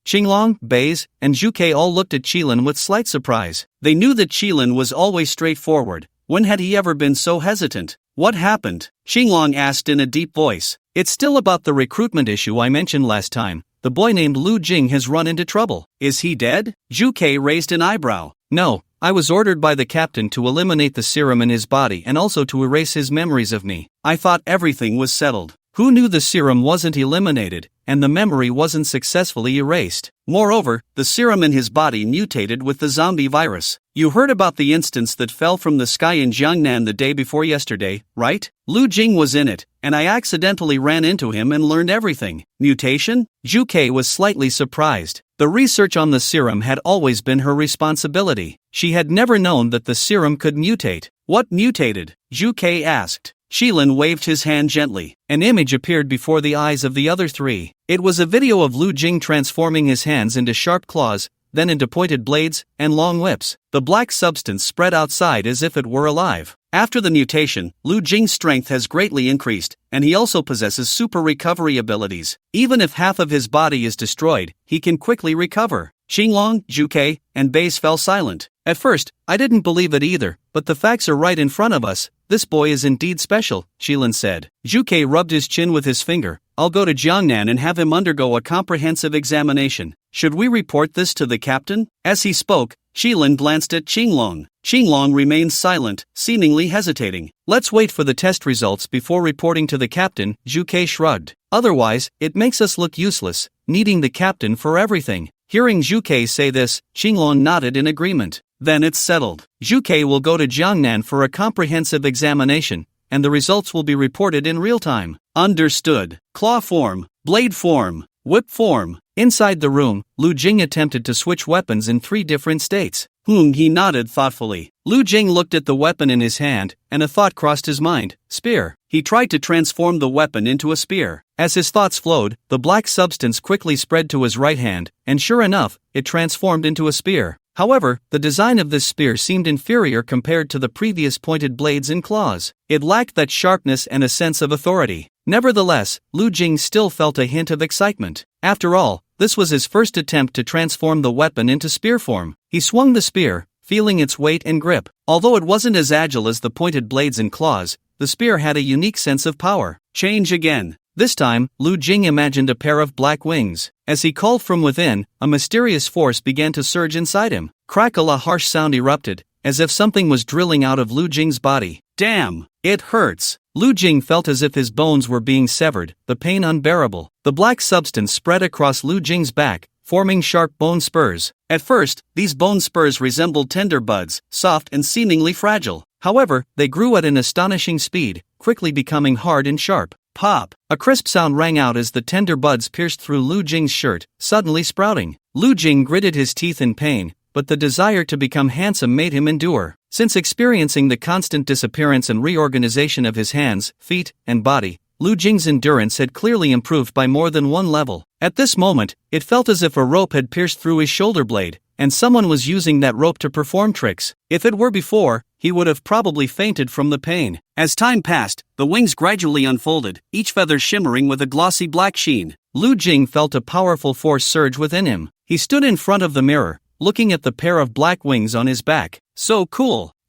Qinglong, Baze, and Zhuke all looked at Qilin with slight surprise. They knew that Qilin was always straightforward. When had he ever been so hesitant? What happened? Qinglong asked in a deep voice. It's still about the recruitment issue I mentioned last time. The boy named Lu Jing has run into trouble. Is he dead? Zhuke raised an eyebrow. No, I was ordered by the captain to eliminate the serum in his body and also to erase his memories of me. I thought everything was settled. Who knew the serum wasn't eliminated, and the memory wasn't successfully erased? Moreover, the serum in his body mutated with the zombie virus. You heard about the instance that fell from the sky in Jiangnan the day before yesterday, right? Lu Jing was in it, and I accidentally ran into him and learned everything. Mutation? Zhuke was slightly surprised. The research on the serum had always been her responsibility. She had never known that the serum could mutate. What mutated? Zhuke asked. Qilin waved his hand gently. An image appeared before the eyes of the other three. It was a video of Lu Jing transforming his hands into sharp claws, then into pointed blades and long whips. The black substance spread outside as if it were alive. After the mutation, Lu Jing's strength has greatly increased, and he also possesses super recovery abilities. Even if half of his body is destroyed, he can quickly recover. Qinglong, Zhuke, and Baze fell silent. At first, I didn't believe it either, but the facts are right in front of us. This boy is indeed special, Qilin said. Zhuke rubbed his chin with his finger. I'll go to Jiangnan and have him undergo a comprehensive examination. Should we report this to the captain? As he spoke, Qilin glanced at Qinglong. Qinglong remained silent, seemingly hesitating. Let's wait for the test results before reporting to the captain, Zhuke shrugged. Otherwise, it makes us look useless, needing the captain for everything. Hearing Zhuke say this, Qinglong nodded in agreement. Then it's settled. Zhuke will go to Jiangnan for a comprehensive examination, and the results will be reported in real time. Understood. Claw form, blade form, whip form. Inside the room, Lu Jing attempted to switch weapons in 3 different states. He nodded thoughtfully. Lu Jing looked at the weapon in his hand, and a thought crossed his mind. Spear. He tried to transform the weapon into a spear. As his thoughts flowed, the black substance quickly spread to his right hand, and sure enough, it transformed into a spear. However, the design of this spear seemed inferior compared to the previous pointed blades and claws. It lacked that sharpness and a sense of authority. Nevertheless, Lu Jing still felt a hint of excitement. After all, this was his first attempt to transform the weapon into spear form. He swung the spear, feeling its weight and grip. Although it wasn't as agile as the pointed blades and claws, the spear had a unique sense of power. Change again. This time, Lu Jing imagined a pair of black wings. As he called from within, a mysterious force began to surge inside him. Crackle, a harsh sound erupted, as if something was drilling out of Lu Jing's body. Damn, it hurts. Lu Jing felt as if his bones were being severed, the pain unbearable. The black substance spread across Lu Jing's back, forming sharp bone spurs. At first, these bone spurs resembled tender buds, soft and seemingly fragile. However, they grew at an astonishing speed, quickly becoming hard and sharp. Pop! A crisp sound rang out as the tender buds pierced through Lu Jing's shirt, suddenly sprouting. Lu Jing gritted his teeth in pain, but the desire to become handsome made him endure. Since experiencing the constant disappearance and reorganization of his hands, feet, and body, Lu Jing's endurance had clearly improved by more than one level. At this moment, it felt as if a rope had pierced through his shoulder blade, and someone was using that rope to perform tricks. If it were before, he would have probably fainted from the pain. As time passed, the wings gradually unfolded, each feather shimmering with a glossy black sheen. Lu Jing felt a powerful force surge within him. He stood in front of the mirror, looking at the pair of black wings on his back. So cool! ******.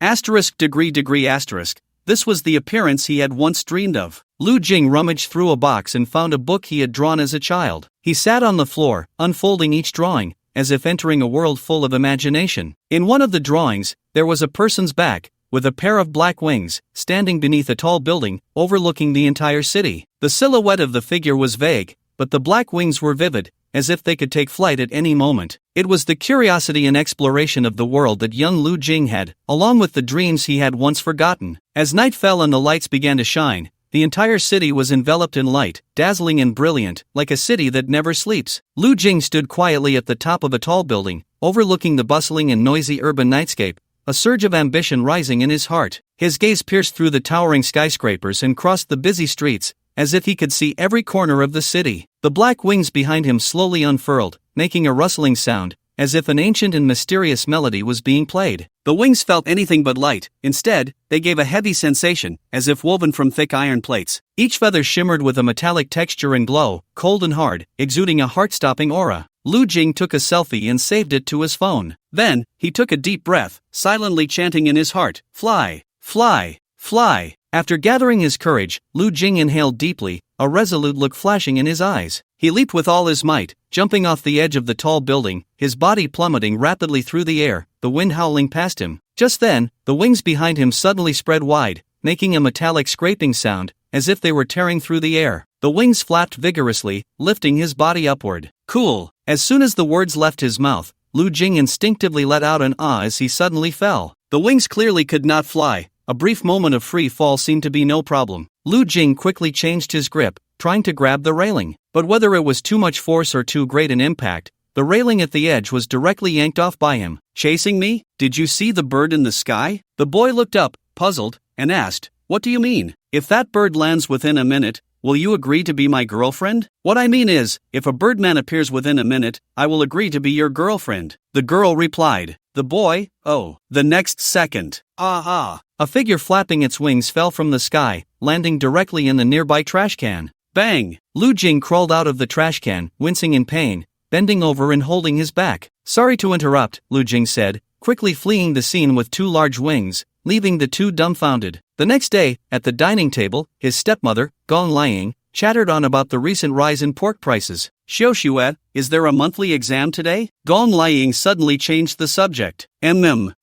This was the appearance he had once dreamed of. Lu Jing rummaged through a box and found a book he had drawn as a child. He sat on the floor, unfolding each drawing, as if entering a world full of imagination. In one of the drawings, there was a person's back, with a pair of black wings, standing beneath a tall building, overlooking the entire city. The silhouette of the figure was vague, but the black wings were vivid, as if they could take flight at any moment. It was the curiosity and exploration of the world that young Lu Jing had, along with the dreams he had once forgotten. As night fell and the lights began to shine, the entire city was enveloped in light, dazzling and brilliant, like a city that never sleeps. Lu Jing stood quietly at the top of a tall building, overlooking the bustling and noisy urban nightscape, a surge of ambition rising in his heart. His gaze pierced through the towering skyscrapers and crossed the busy streets, as if he could see every corner of the city. The black wings behind him slowly unfurled, making a rustling sound, as if an ancient and mysterious melody was being played. The wings felt anything but light. Instead, they gave a heavy sensation, as if woven from thick iron plates. Each feather shimmered with a metallic texture and glow, cold and hard, exuding a heart-stopping aura. Lu Jing took a selfie and saved it to his phone. Then, he took a deep breath, silently chanting in his heart, "Fly, fly, fly." After gathering his courage, Lu Jing inhaled deeply, a resolute look flashing in his eyes. He leaped with all his might, jumping off the edge of the tall building, his body plummeting rapidly through the air, the wind howling past him. Just then, the wings behind him suddenly spread wide, making a metallic scraping sound, as if they were tearing through the air. The wings flapped vigorously, lifting his body upward. Cool! As soon as the words left his mouth, Lu Jing instinctively let out an ah as he suddenly fell. The wings clearly could not fly. A brief moment of free fall seemed to be no problem. Lu Jing quickly changed his grip, trying to grab the railing. But whether it was too much force or too great an impact, the railing at the edge was directly yanked off by him. "Chasing me? Did you see the bird in the sky?" The boy looked up, puzzled, and asked, "What do you mean? If that bird lands within a minute, will you agree to be my girlfriend?" "What I mean is, if a birdman appears within a minute, I will agree to be your girlfriend," the girl replied. The boy, "Oh." The next second, ah. A figure flapping its wings fell from the sky, landing directly in the nearby trash can. Bang! Lu Jing crawled out of the trash can, wincing in pain, bending over and holding his back. "Sorry to interrupt," Lu Jing said, quickly fleeing the scene with two large wings, leaving the two dumbfounded. The next day, at the dining table, his stepmother, Gong Liang, chattered on about the recent rise in pork prices. "Xiu, is there a monthly exam today?" Gong Liang suddenly changed the subject.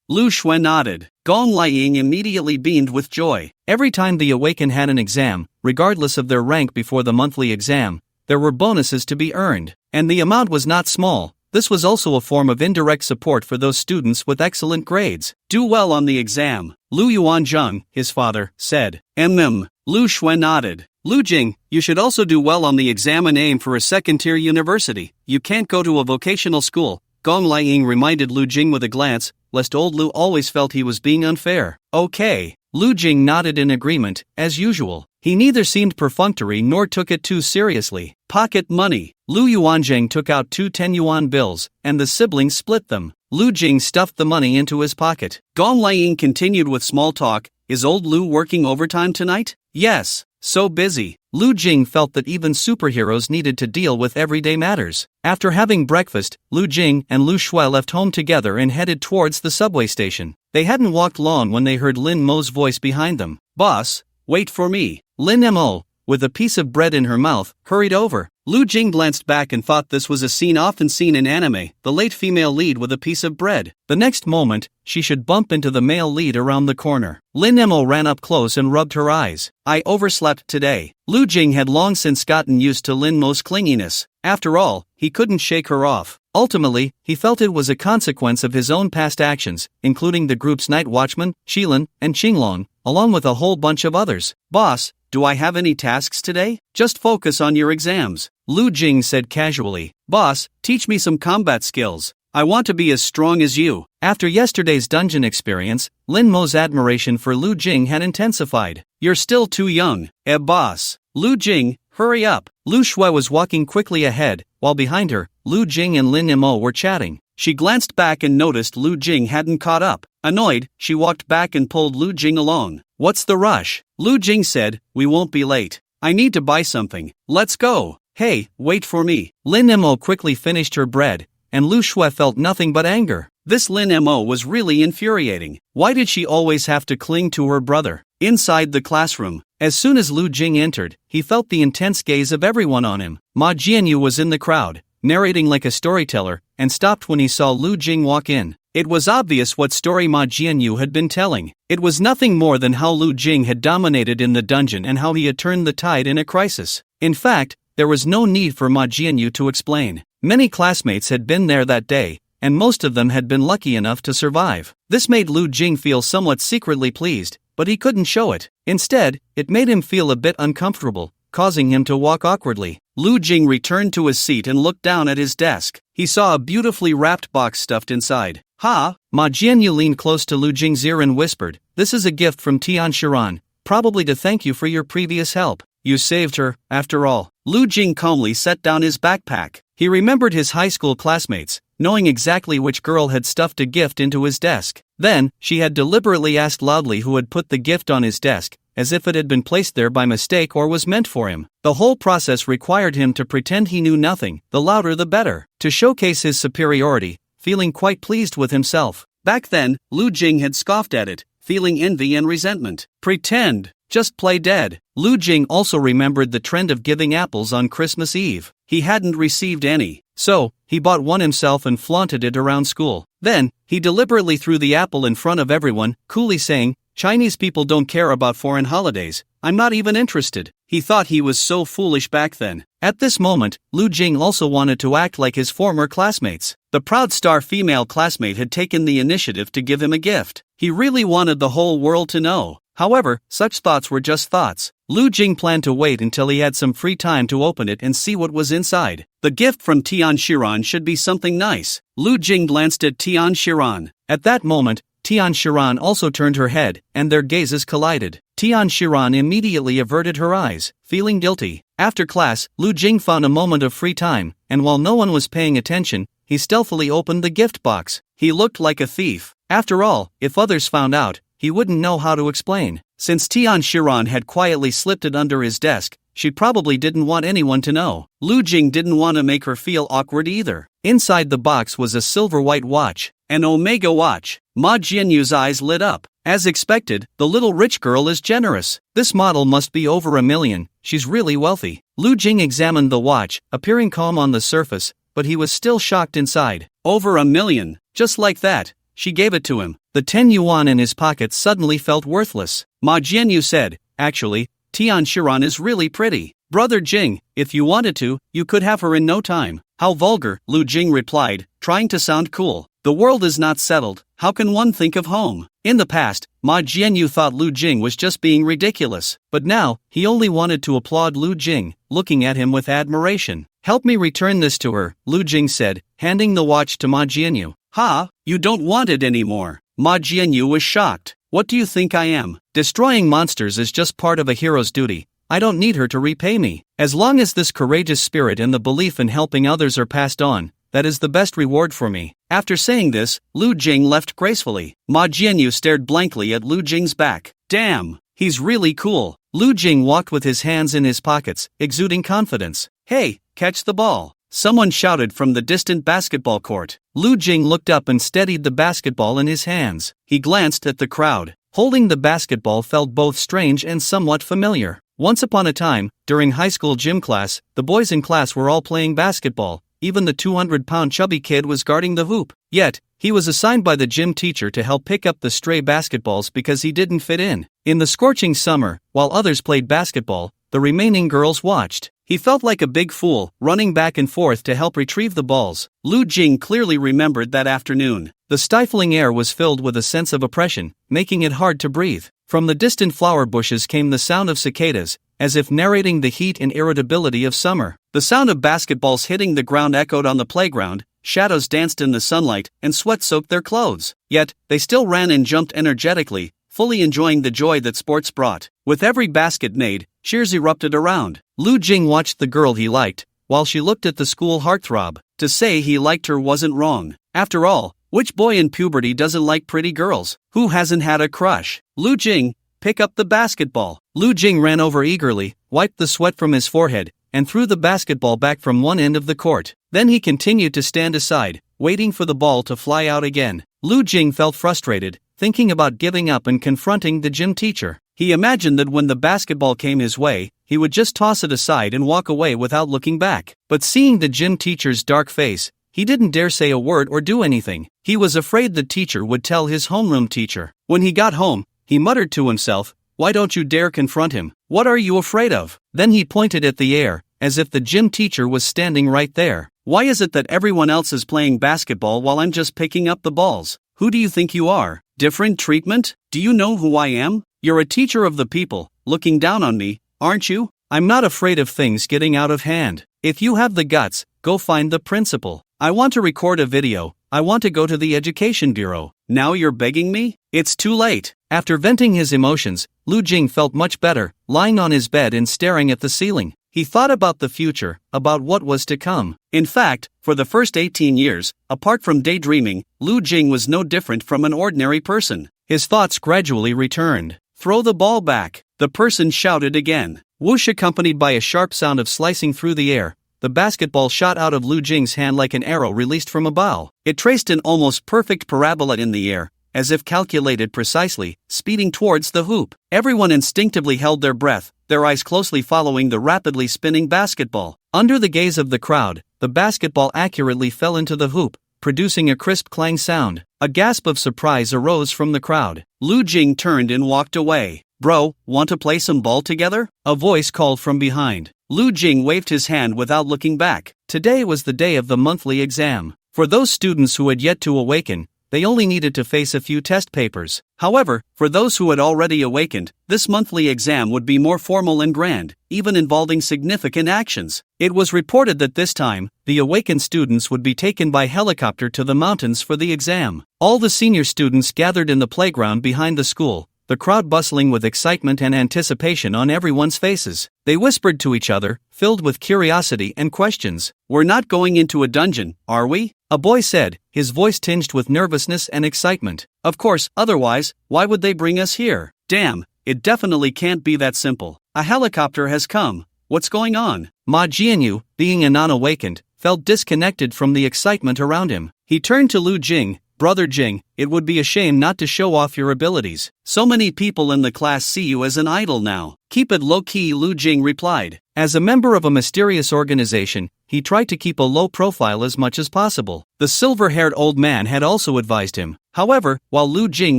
Lu Xue nodded. Gong Liang immediately beamed with joy. Every time the Awakened had an exam, regardless of their rank before the monthly exam, there were bonuses to be earned, and the amount was not small. This was also a form of indirect support for those students with excellent grades. "Do well on the exam," Lu Yuanzheng, his father, said. Lu Xue nodded. "Lu Jing, you should also do well on the exam and aim for a second-tier university. You can't go to a vocational school," Gong Liang reminded Lu Jing with a glance, lest old Lu always felt he was being unfair. "Okay." Lu Jing nodded in agreement, as usual. He neither seemed perfunctory nor took it too seriously. Pocket money. Lu Yuanzheng took out 2 10-yuan bills, and the siblings split them. Lu Jing stuffed the money into his pocket. Gong Liang continued with small talk. "Is old Lu working overtime tonight?" "Yes. So busy." Lu Jing felt that even superheroes needed to deal with everyday matters. After having breakfast, Lu Jing and Lu Xue left home together and headed towards the subway station. They hadn't walked long when they heard Lin Mo's voice behind them. "Boss, wait for me." Lin Mo, with a piece of bread in her mouth, hurried over. Lu Jing glanced back and thought this was a scene often seen in anime, the late female lead with a piece of bread. The next moment, she should bump into the male lead around the corner. Lin Mo ran up close and rubbed her eyes. "I overslept today." Lu Jing had long since gotten used to Lin Mo's clinginess. After all, he couldn't shake her off. Ultimately, he felt it was a consequence of his own past actions, including the group's night watchman, Shilin, and Qinglong, along with a whole bunch of others. "Boss, do I have any tasks today?" "Just focus on your exams," Lu Jing said casually. "Boss, teach me some combat skills. I want to be as strong as you." After yesterday's dungeon experience, Lin Mo's admiration for Lu Jing had intensified. "You're still too young, boss." "Lu Jing, hurry up." Lu Xue was walking quickly ahead, while behind her, Lu Jing and Lin Mo were chatting. She glanced back and noticed Lu Jing hadn't caught up. Annoyed, she walked back and pulled Lu Jing along. "What's the rush?" Lu Jing said. "We won't be late. I need to buy something. Let's go." "Hey, wait for me." Lin Mo quickly finished her bread, and Lu Xue felt nothing but anger. This Lin Mo was really infuriating. Why did she always have to cling to her brother? Inside the classroom, as soon as Lu Jing entered, he felt the intense gaze of everyone on him. Ma Jianyu was in the crowd, narrating like a storyteller, and stopped when he saw Lu Jing walk in. It was obvious what story Ma Jianyu had been telling. It was nothing more than how Lu Jing had dominated in the dungeon and how he had turned the tide in a crisis. In fact, there was no need for Ma Jianyu to explain. Many classmates had been there that day, and most of them had been lucky enough to survive. This made Lu Jing feel somewhat secretly pleased, but he couldn't show it. Instead, it made him feel a bit uncomfortable, causing him to walk awkwardly. Lu Jing returned to his seat and looked down at his desk. He saw a beautifully wrapped box stuffed inside. "Ha!" Ma Jianyu leaned close to Lu Jing's ear and whispered, "This is a gift from Tian Shiran, probably to thank you for your previous help. You saved her, after all." Lu Jing calmly set down his backpack. He remembered his high school classmates, knowing exactly which girl had stuffed a gift into his desk. Then, she had deliberately asked loudly who had put the gift on his desk, as if it had been placed there by mistake or was meant for him. The whole process required him to pretend he knew nothing, the louder the better, to showcase his superiority, feeling quite pleased with himself. Back then, Lu Jing had scoffed at it, feeling envy and resentment. Pretend. Just play dead. Lu Jing also remembered the trend of giving apples on Christmas Eve. He hadn't received any, so he bought one himself and flaunted it around school. Then, he deliberately threw the apple in front of everyone, coolly saying, "Chinese people don't care about foreign holidays. I'm not even interested." He thought he was so foolish back then. At this moment, Lu Jing also wanted to act like his former classmates. The proud star female classmate had taken the initiative to give him a gift. He really wanted the whole world to know. However, such thoughts were just thoughts. Lu Jing planned to wait until he had some free time to open it and see what was inside. The gift from Tian Shiran should be something nice. Lu Jing glanced at Tian Shiran. At that moment, Tian Shiran also turned her head, and their gazes collided. Tian Shiran immediately averted her eyes, feeling guilty. After class, Lu Jing found a moment of free time, and while no one was paying attention, he stealthily opened the gift box. He looked like a thief. After all, if others found out, he wouldn't know how to explain. Since Tian Shiran had quietly slipped it under his desk, she probably didn't want anyone to know. Lu Jing didn't want to make her feel awkward either. Inside the box was a silver white watch, an Omega watch. Ma Jianyu's eyes lit up. As expected, the little rich girl is generous. This model must be over $1 million, she's really wealthy. Lu Jing examined the watch, appearing calm on the surface, but he was still shocked inside. Over $1 million, just like that. She gave it to him. The 10 yuan in his pocket suddenly felt worthless. Ma Jianyu said, "Actually, Tian Shiran is really pretty. Brother Jing, if you wanted to, you could have her in no time." "How vulgar," Lu Jing replied, trying to sound cool. "The world is not settled, how can one think of home?" In the past, Ma Jianyu thought Lu Jing was just being ridiculous, but now, he only wanted to applaud Lu Jing, looking at him with admiration. "Help me return this to her," Lu Jing said, handing the watch to Ma Jianyu. "Ha, you don't want it anymore." Ma Jianyu was shocked. "What do you think I am? Destroying monsters is just part of a hero's duty. I don't need her to repay me. As long as this courageous spirit and the belief in helping others are passed on, that is the best reward for me." After saying this, Lu Jing left gracefully. Ma Jianyu stared blankly at Lu Jing's back. "Damn, he's really cool." Lu Jing walked with his hands in his pockets, exuding confidence. "Hey, catch the ball." Someone shouted from the distant basketball court. Lu Jing looked up and steadied the basketball in his hands. He glanced at the crowd. Holding the basketball felt both strange and somewhat familiar. Once upon a time, during high school gym class, the boys in class were all playing basketball. Even the 200-pound chubby kid was guarding the hoop. Yet, he was assigned by the gym teacher to help pick up the stray basketballs because he didn't fit in. In the scorching summer, while others played basketball, the remaining girls watched. He felt like a big fool, running back and forth to help retrieve the balls. Lu Jing clearly remembered that afternoon. The stifling air was filled with a sense of oppression, making it hard to breathe. From the distant flower bushes came the sound of cicadas, as if narrating the heat and irritability of summer. The sound of basketballs hitting the ground echoed on the playground, shadows danced in the sunlight, and sweat soaked their clothes. Yet, they still ran and jumped energetically, fully enjoying the joy that sports brought. With every basket made, cheers erupted around. Lu Jing watched the girl he liked, while she looked at the school heartthrob. To say he liked her wasn't wrong. After all, which boy in puberty doesn't like pretty girls? Who hasn't had a crush? "Lu Jing, pick up the basketball." Lu Jing ran over eagerly, wiped the sweat from his forehead, and threw the basketball back from one end of the court. Then he continued to stand aside, waiting for the ball to fly out again. Lu Jing felt frustrated, thinking about giving up and confronting the gym teacher. He imagined that when the basketball came his way, he would just toss it aside and walk away without looking back. But seeing the gym teacher's dark face, he didn't dare say a word or do anything. He was afraid the teacher would tell his homeroom teacher. When he got home, he muttered to himself, "Why don't you dare confront him? What are you afraid of?" Then he pointed at the air, as if the gym teacher was standing right there. "Why is it that everyone else is playing basketball while I'm just picking up the balls? Who do you think you are? Different treatment? Do you know who I am? You're a teacher of the people, looking down on me, aren't you? I'm not afraid of things getting out of hand. If you have the guts, go find the principal. I want to record a video, I want to go to the education bureau. Now you're begging me? It's too late." After venting his emotions, Lu Jing felt much better, lying on his bed and staring at the ceiling. He thought about the future, about what was to come. In fact, for the first 18 years, apart from daydreaming, Lu Jing was no different from an ordinary person. His thoughts gradually returned. "Throw the ball back," the person shouted again. Whoosh, accompanied by a sharp sound of slicing through the air, the basketball shot out of Lu Jing's hand like an arrow released from a bow. It traced an almost perfect parabola in the air, as if calculated precisely, speeding towards the hoop. Everyone instinctively held their breath, their eyes closely following the rapidly spinning basketball. Under the gaze of the crowd, the basketball accurately fell into the hoop, producing a crisp clang sound. A gasp of surprise arose from the crowd. Lu Jing turned and walked away. "Bro, want to play some ball together?" a voice called from behind. Lu Jing waved his hand without looking back. Today was the day of the monthly exam. For those students who had yet to awaken, they only needed to face a few test papers. However, for those who had already awakened, this monthly exam would be more formal and grand, even involving significant actions. It was reported that this time, the awakened students would be taken by helicopter to the mountains for the exam. All the senior students gathered in the playground behind the school, the crowd bustling with excitement and anticipation on everyone's faces. They whispered to each other, filled with curiosity and questions. "We're not going into a dungeon, are we?" a boy said, his voice tinged with nervousness and excitement. "Of course, otherwise, why would they bring us here? Damn, it definitely can't be that simple. A helicopter has come. What's going on?" Ma Jianyu, being a non-awakened, felt disconnected from the excitement around him. He turned to Lu Jing. "Brother Jing, it would be a shame not to show off your abilities. So many people in the class see you as an idol now." "Keep it low-key," Lu Jing replied. As a member of a mysterious organization, he tried to keep a low profile as much as possible. The silver-haired old man had also advised him. However, while Lu Jing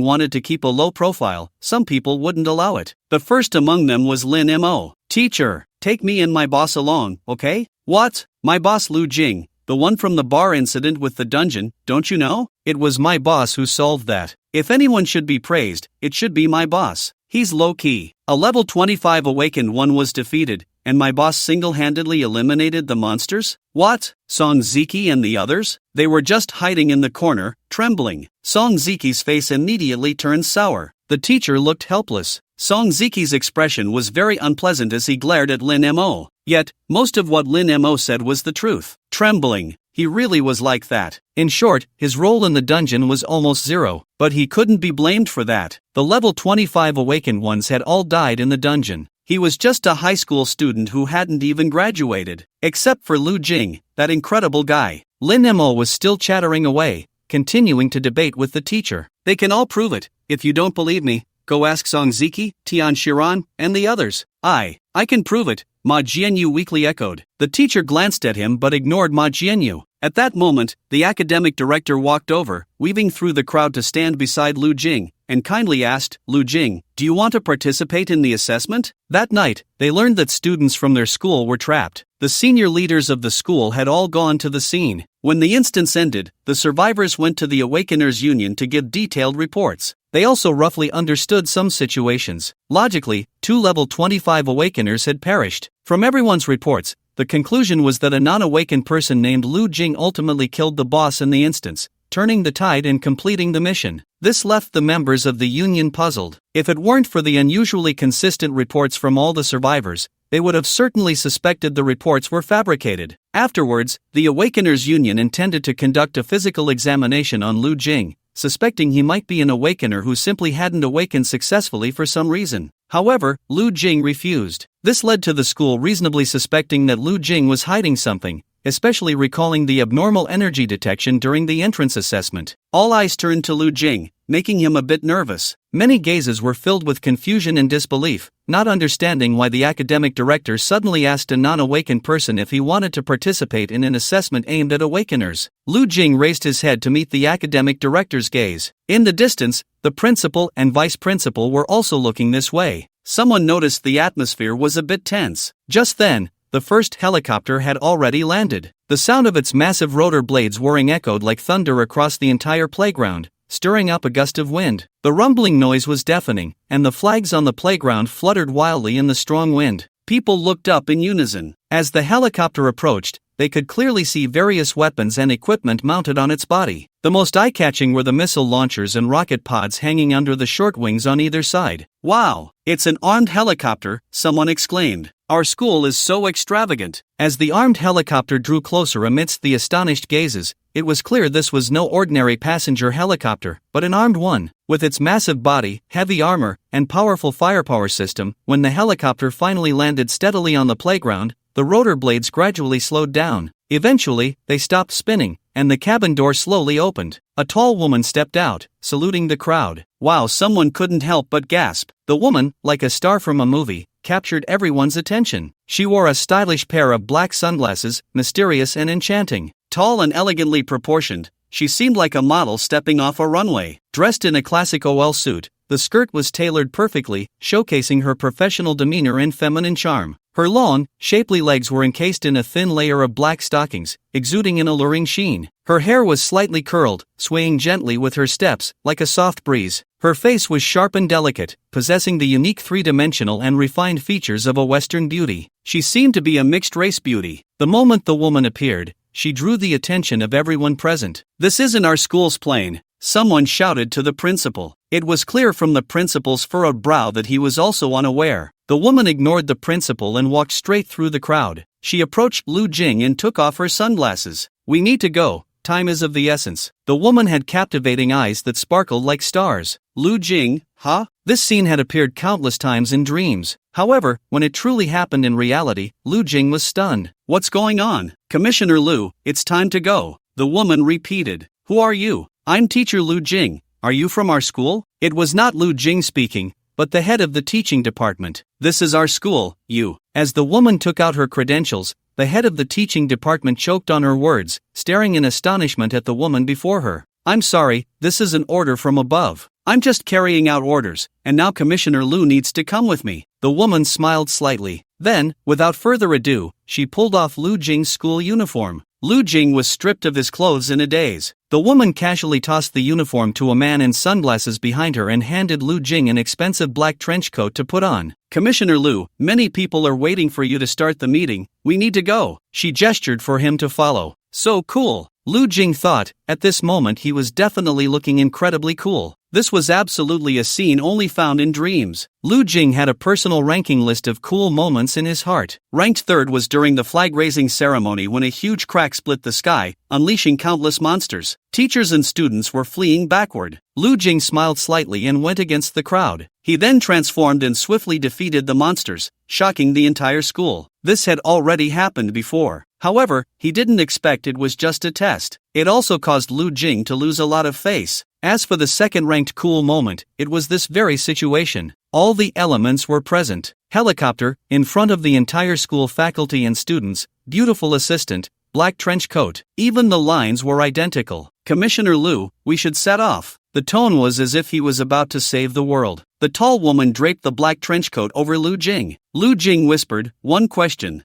wanted to keep a low profile, some people wouldn't allow it. The first among them was Lin Mo. "Teacher, take me and my boss along, okay?" "What? My boss Lu Jing? The one from the bar incident with the dungeon, don't you know? It was my boss who solved that. If anyone should be praised, it should be my boss. He's low-key. A level 25 awakened one was defeated, and my boss single-handedly eliminated the monsters." "What? Song Ziki and the others? They were just hiding in the corner, trembling." Song Ziki's face immediately turned sour. The teacher looked helpless. Song Ziki's expression was very unpleasant as he glared at Lin Mo. Yet, most of what Lin Mo said was the truth. Trembling. He really was like that. In short, his role in the dungeon was almost zero, but he couldn't be blamed for that. The level 25 awakened ones had all died in the dungeon. He was just a high school student who hadn't even graduated. Except for Lu Jing, that incredible guy. Lin Mo was still chattering away, continuing to debate with the teacher. "They can all prove it. If you don't believe me, go ask Song Ziki, Tian Shiran, and the others." I can prove it," Ma Jianyu weakly echoed. The teacher glanced at him but ignored Ma Jianyu. At that moment, the academic director walked over, weaving through the crowd to stand beside Lu Jing, and kindly asked, "Lu Jing, do you want to participate in the assessment?" That night, they learned that students from their school were trapped. The senior leaders of the school had all gone to the scene. When the instance ended, the survivors went to the Awakeners Union to give detailed reports. They also roughly understood some situations. Logically, 2 level 25 Awakeners had perished. From everyone's reports, the conclusion was that a non-awakened person named Lu Jing ultimately killed the boss in the instance, turning the tide and completing the mission. This left the members of the Union puzzled. If it weren't for the unusually consistent reports from all the survivors, they would have certainly suspected the reports were fabricated. Afterwards, the Awakeners Union intended to conduct a physical examination on Lu Jing, suspecting he might be an awakener who simply hadn't awakened successfully for some reason. However, Lu Jing refused. This led to the school reasonably suspecting that Lu Jing was hiding something, especially recalling the abnormal energy detection during the entrance assessment. All eyes turned to Lu Jing, making him a bit nervous. Many gazes were filled with confusion and disbelief, not understanding why the academic director suddenly asked a non-awakened person if he wanted to participate in an assessment aimed at awakeners. Lu Jing raised his head to meet the academic director's gaze. In the distance, the principal and vice principal were also looking this way. Someone noticed the atmosphere was a bit tense. Just then, the first helicopter had already landed. The sound of its massive rotor blades whirring echoed like thunder across the entire playground, stirring up a gust of wind. The rumbling noise was deafening, and the flags on the playground fluttered wildly in the strong wind. People looked up in unison. As the helicopter approached, they could clearly see various weapons and equipment mounted on its body. The most eye-catching were the missile launchers and rocket pods hanging under the short wings on either side. "Wow, it's an armed helicopter," someone exclaimed. "Our school is so extravagant." As the armed helicopter drew closer amidst the astonished gazes, it was clear this was no ordinary passenger helicopter, but an armed one. With its massive body, heavy armor, and powerful firepower system, when the helicopter finally landed steadily on the playground, the rotor blades gradually slowed down. Eventually, they stopped spinning, and the cabin door slowly opened. A tall woman stepped out, saluting the crowd. Wow, someone couldn't help but gasp. The woman, like a star from a movie, captured everyone's attention. She wore a stylish pair of black sunglasses, mysterious and enchanting. Tall and elegantly proportioned, she seemed like a model stepping off a runway. Dressed in a classic OL suit, the skirt was tailored perfectly, showcasing her professional demeanor and feminine charm. Her long, shapely legs were encased in a thin layer of black stockings, exuding an alluring sheen. Her hair was slightly curled, swaying gently with her steps, like a soft breeze. Her face was sharp and delicate, possessing the unique three-dimensional and refined features of a Western beauty. She seemed to be a mixed-race beauty. The moment the woman appeared, she drew the attention of everyone present. "This isn't our school's plane," someone shouted to the principal. It was clear from the principal's furrowed brow that he was also unaware. The woman ignored the principal and walked straight through the crowd. She approached Lu Jing and took off her sunglasses. "We need to go, time is of the essence." The woman had captivating eyes that sparkled like stars. Lu Jing, huh? This scene had appeared countless times in dreams. However, when it truly happened in reality, Lu Jing was stunned. "What's going on? Commissioner Lu, it's time to go," the woman repeated. "Who are you?" "I'm teacher Lu Jing. Are you from our school?" It was not Lu Jing speaking, but the head of the teaching department. "This is our school, you." As the woman took out her credentials, the head of the teaching department choked on her words, staring in astonishment at the woman before her. "I'm sorry, this is an order from above. I'm just carrying out orders, and now Commissioner Lu needs to come with me." The woman smiled slightly. Then, without further ado, she pulled off Lu Jing's school uniform. Lu Jing was stripped of his clothes in a daze. The woman casually tossed the uniform to a man in sunglasses behind her and handed Lu Jing an expensive black trench coat to put on. "Commissioner Lu, many people are waiting for you to start the meeting. We need to go." She gestured for him to follow. "So cool," Lu Jing thought. At this moment he was definitely looking incredibly cool. This was absolutely a scene only found in dreams. Lu Jing had a personal ranking list of cool moments in his heart. Ranked third was during the flag-raising ceremony when a huge crack split the sky, unleashing countless monsters. Teachers and students were fleeing backward. Lu Jing smiled slightly and went against the crowd. He then transformed and swiftly defeated the monsters, shocking the entire school. This had already happened before. However, he didn't expect it was just a test. It also caused Lu Jing to lose a lot of face. As for the second-ranked cool moment, it was this very situation. All the elements were present. Helicopter, in front of the entire school faculty and students, beautiful assistant, black trench coat. Even the lines were identical. "Commissioner Lu, we should set off." The tone was as if he was about to save the world. The tall woman draped the black trench coat over Lu Jing. Lu Jing whispered, "One question.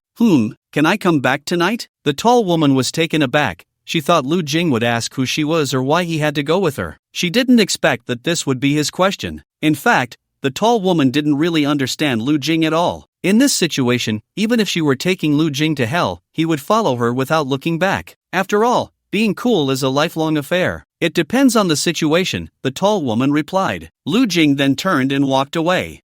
Can I come back tonight?" The tall woman was taken aback. She thought Lu Jing would ask who she was or why he had to go with her. She didn't expect that this would be his question. In fact, the tall woman didn't really understand Lu Jing at all. In this situation, even if she were taking Lu Jing to hell, he would follow her without looking back. After all, being cool is a lifelong affair. "It depends on the situation," the tall woman replied. Lu Jing then turned and walked away.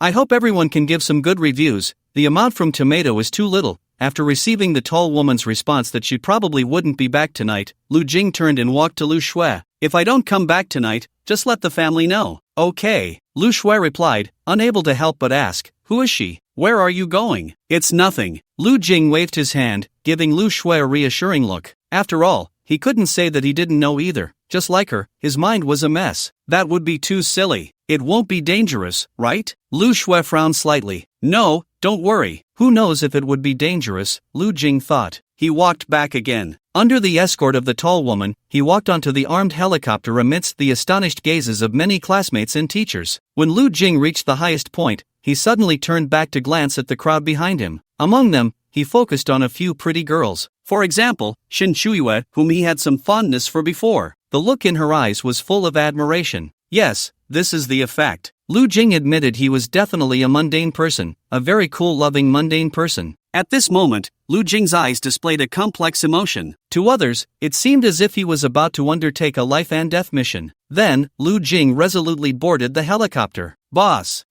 I hope everyone can give some good reviews. The amount from Tomato is too little." After receiving the tall woman's response that she probably wouldn't be back tonight, Lu Jing turned and walked to Lu Shui. "If I don't come back tonight, just let the family know." "Okay," Lu Shui replied, unable to help but ask, "Who is she? Where are you going?" "It's nothing." Lu Jing waved his hand, giving Lu Shui a reassuring look. After all, he couldn't say that he didn't know either. Just like her, his mind was a mess. That would be too silly. "It won't be dangerous, right?" Lu Shui frowned slightly. "No, don't worry. Who knows if it would be dangerous," Lu Jing thought. He walked back again. Under the escort of the tall woman, he walked onto the armed helicopter amidst the astonished gazes of many classmates and teachers. When Lu Jing reached the highest point, he suddenly turned back to glance at the crowd behind him. Among them, he focused on a few pretty girls. For example, Shin Chuiyue, whom he had some fondness for before. The look in her eyes was full of admiration. Yes, this is the effect. Lu Jing admitted he was definitely a mundane person, a very cool-loving mundane person. At this moment, Lu Jing's eyes displayed a complex emotion. To others, it seemed as if he was about to undertake a life and death mission. Then, Lu Jing resolutely boarded the helicopter. Boss,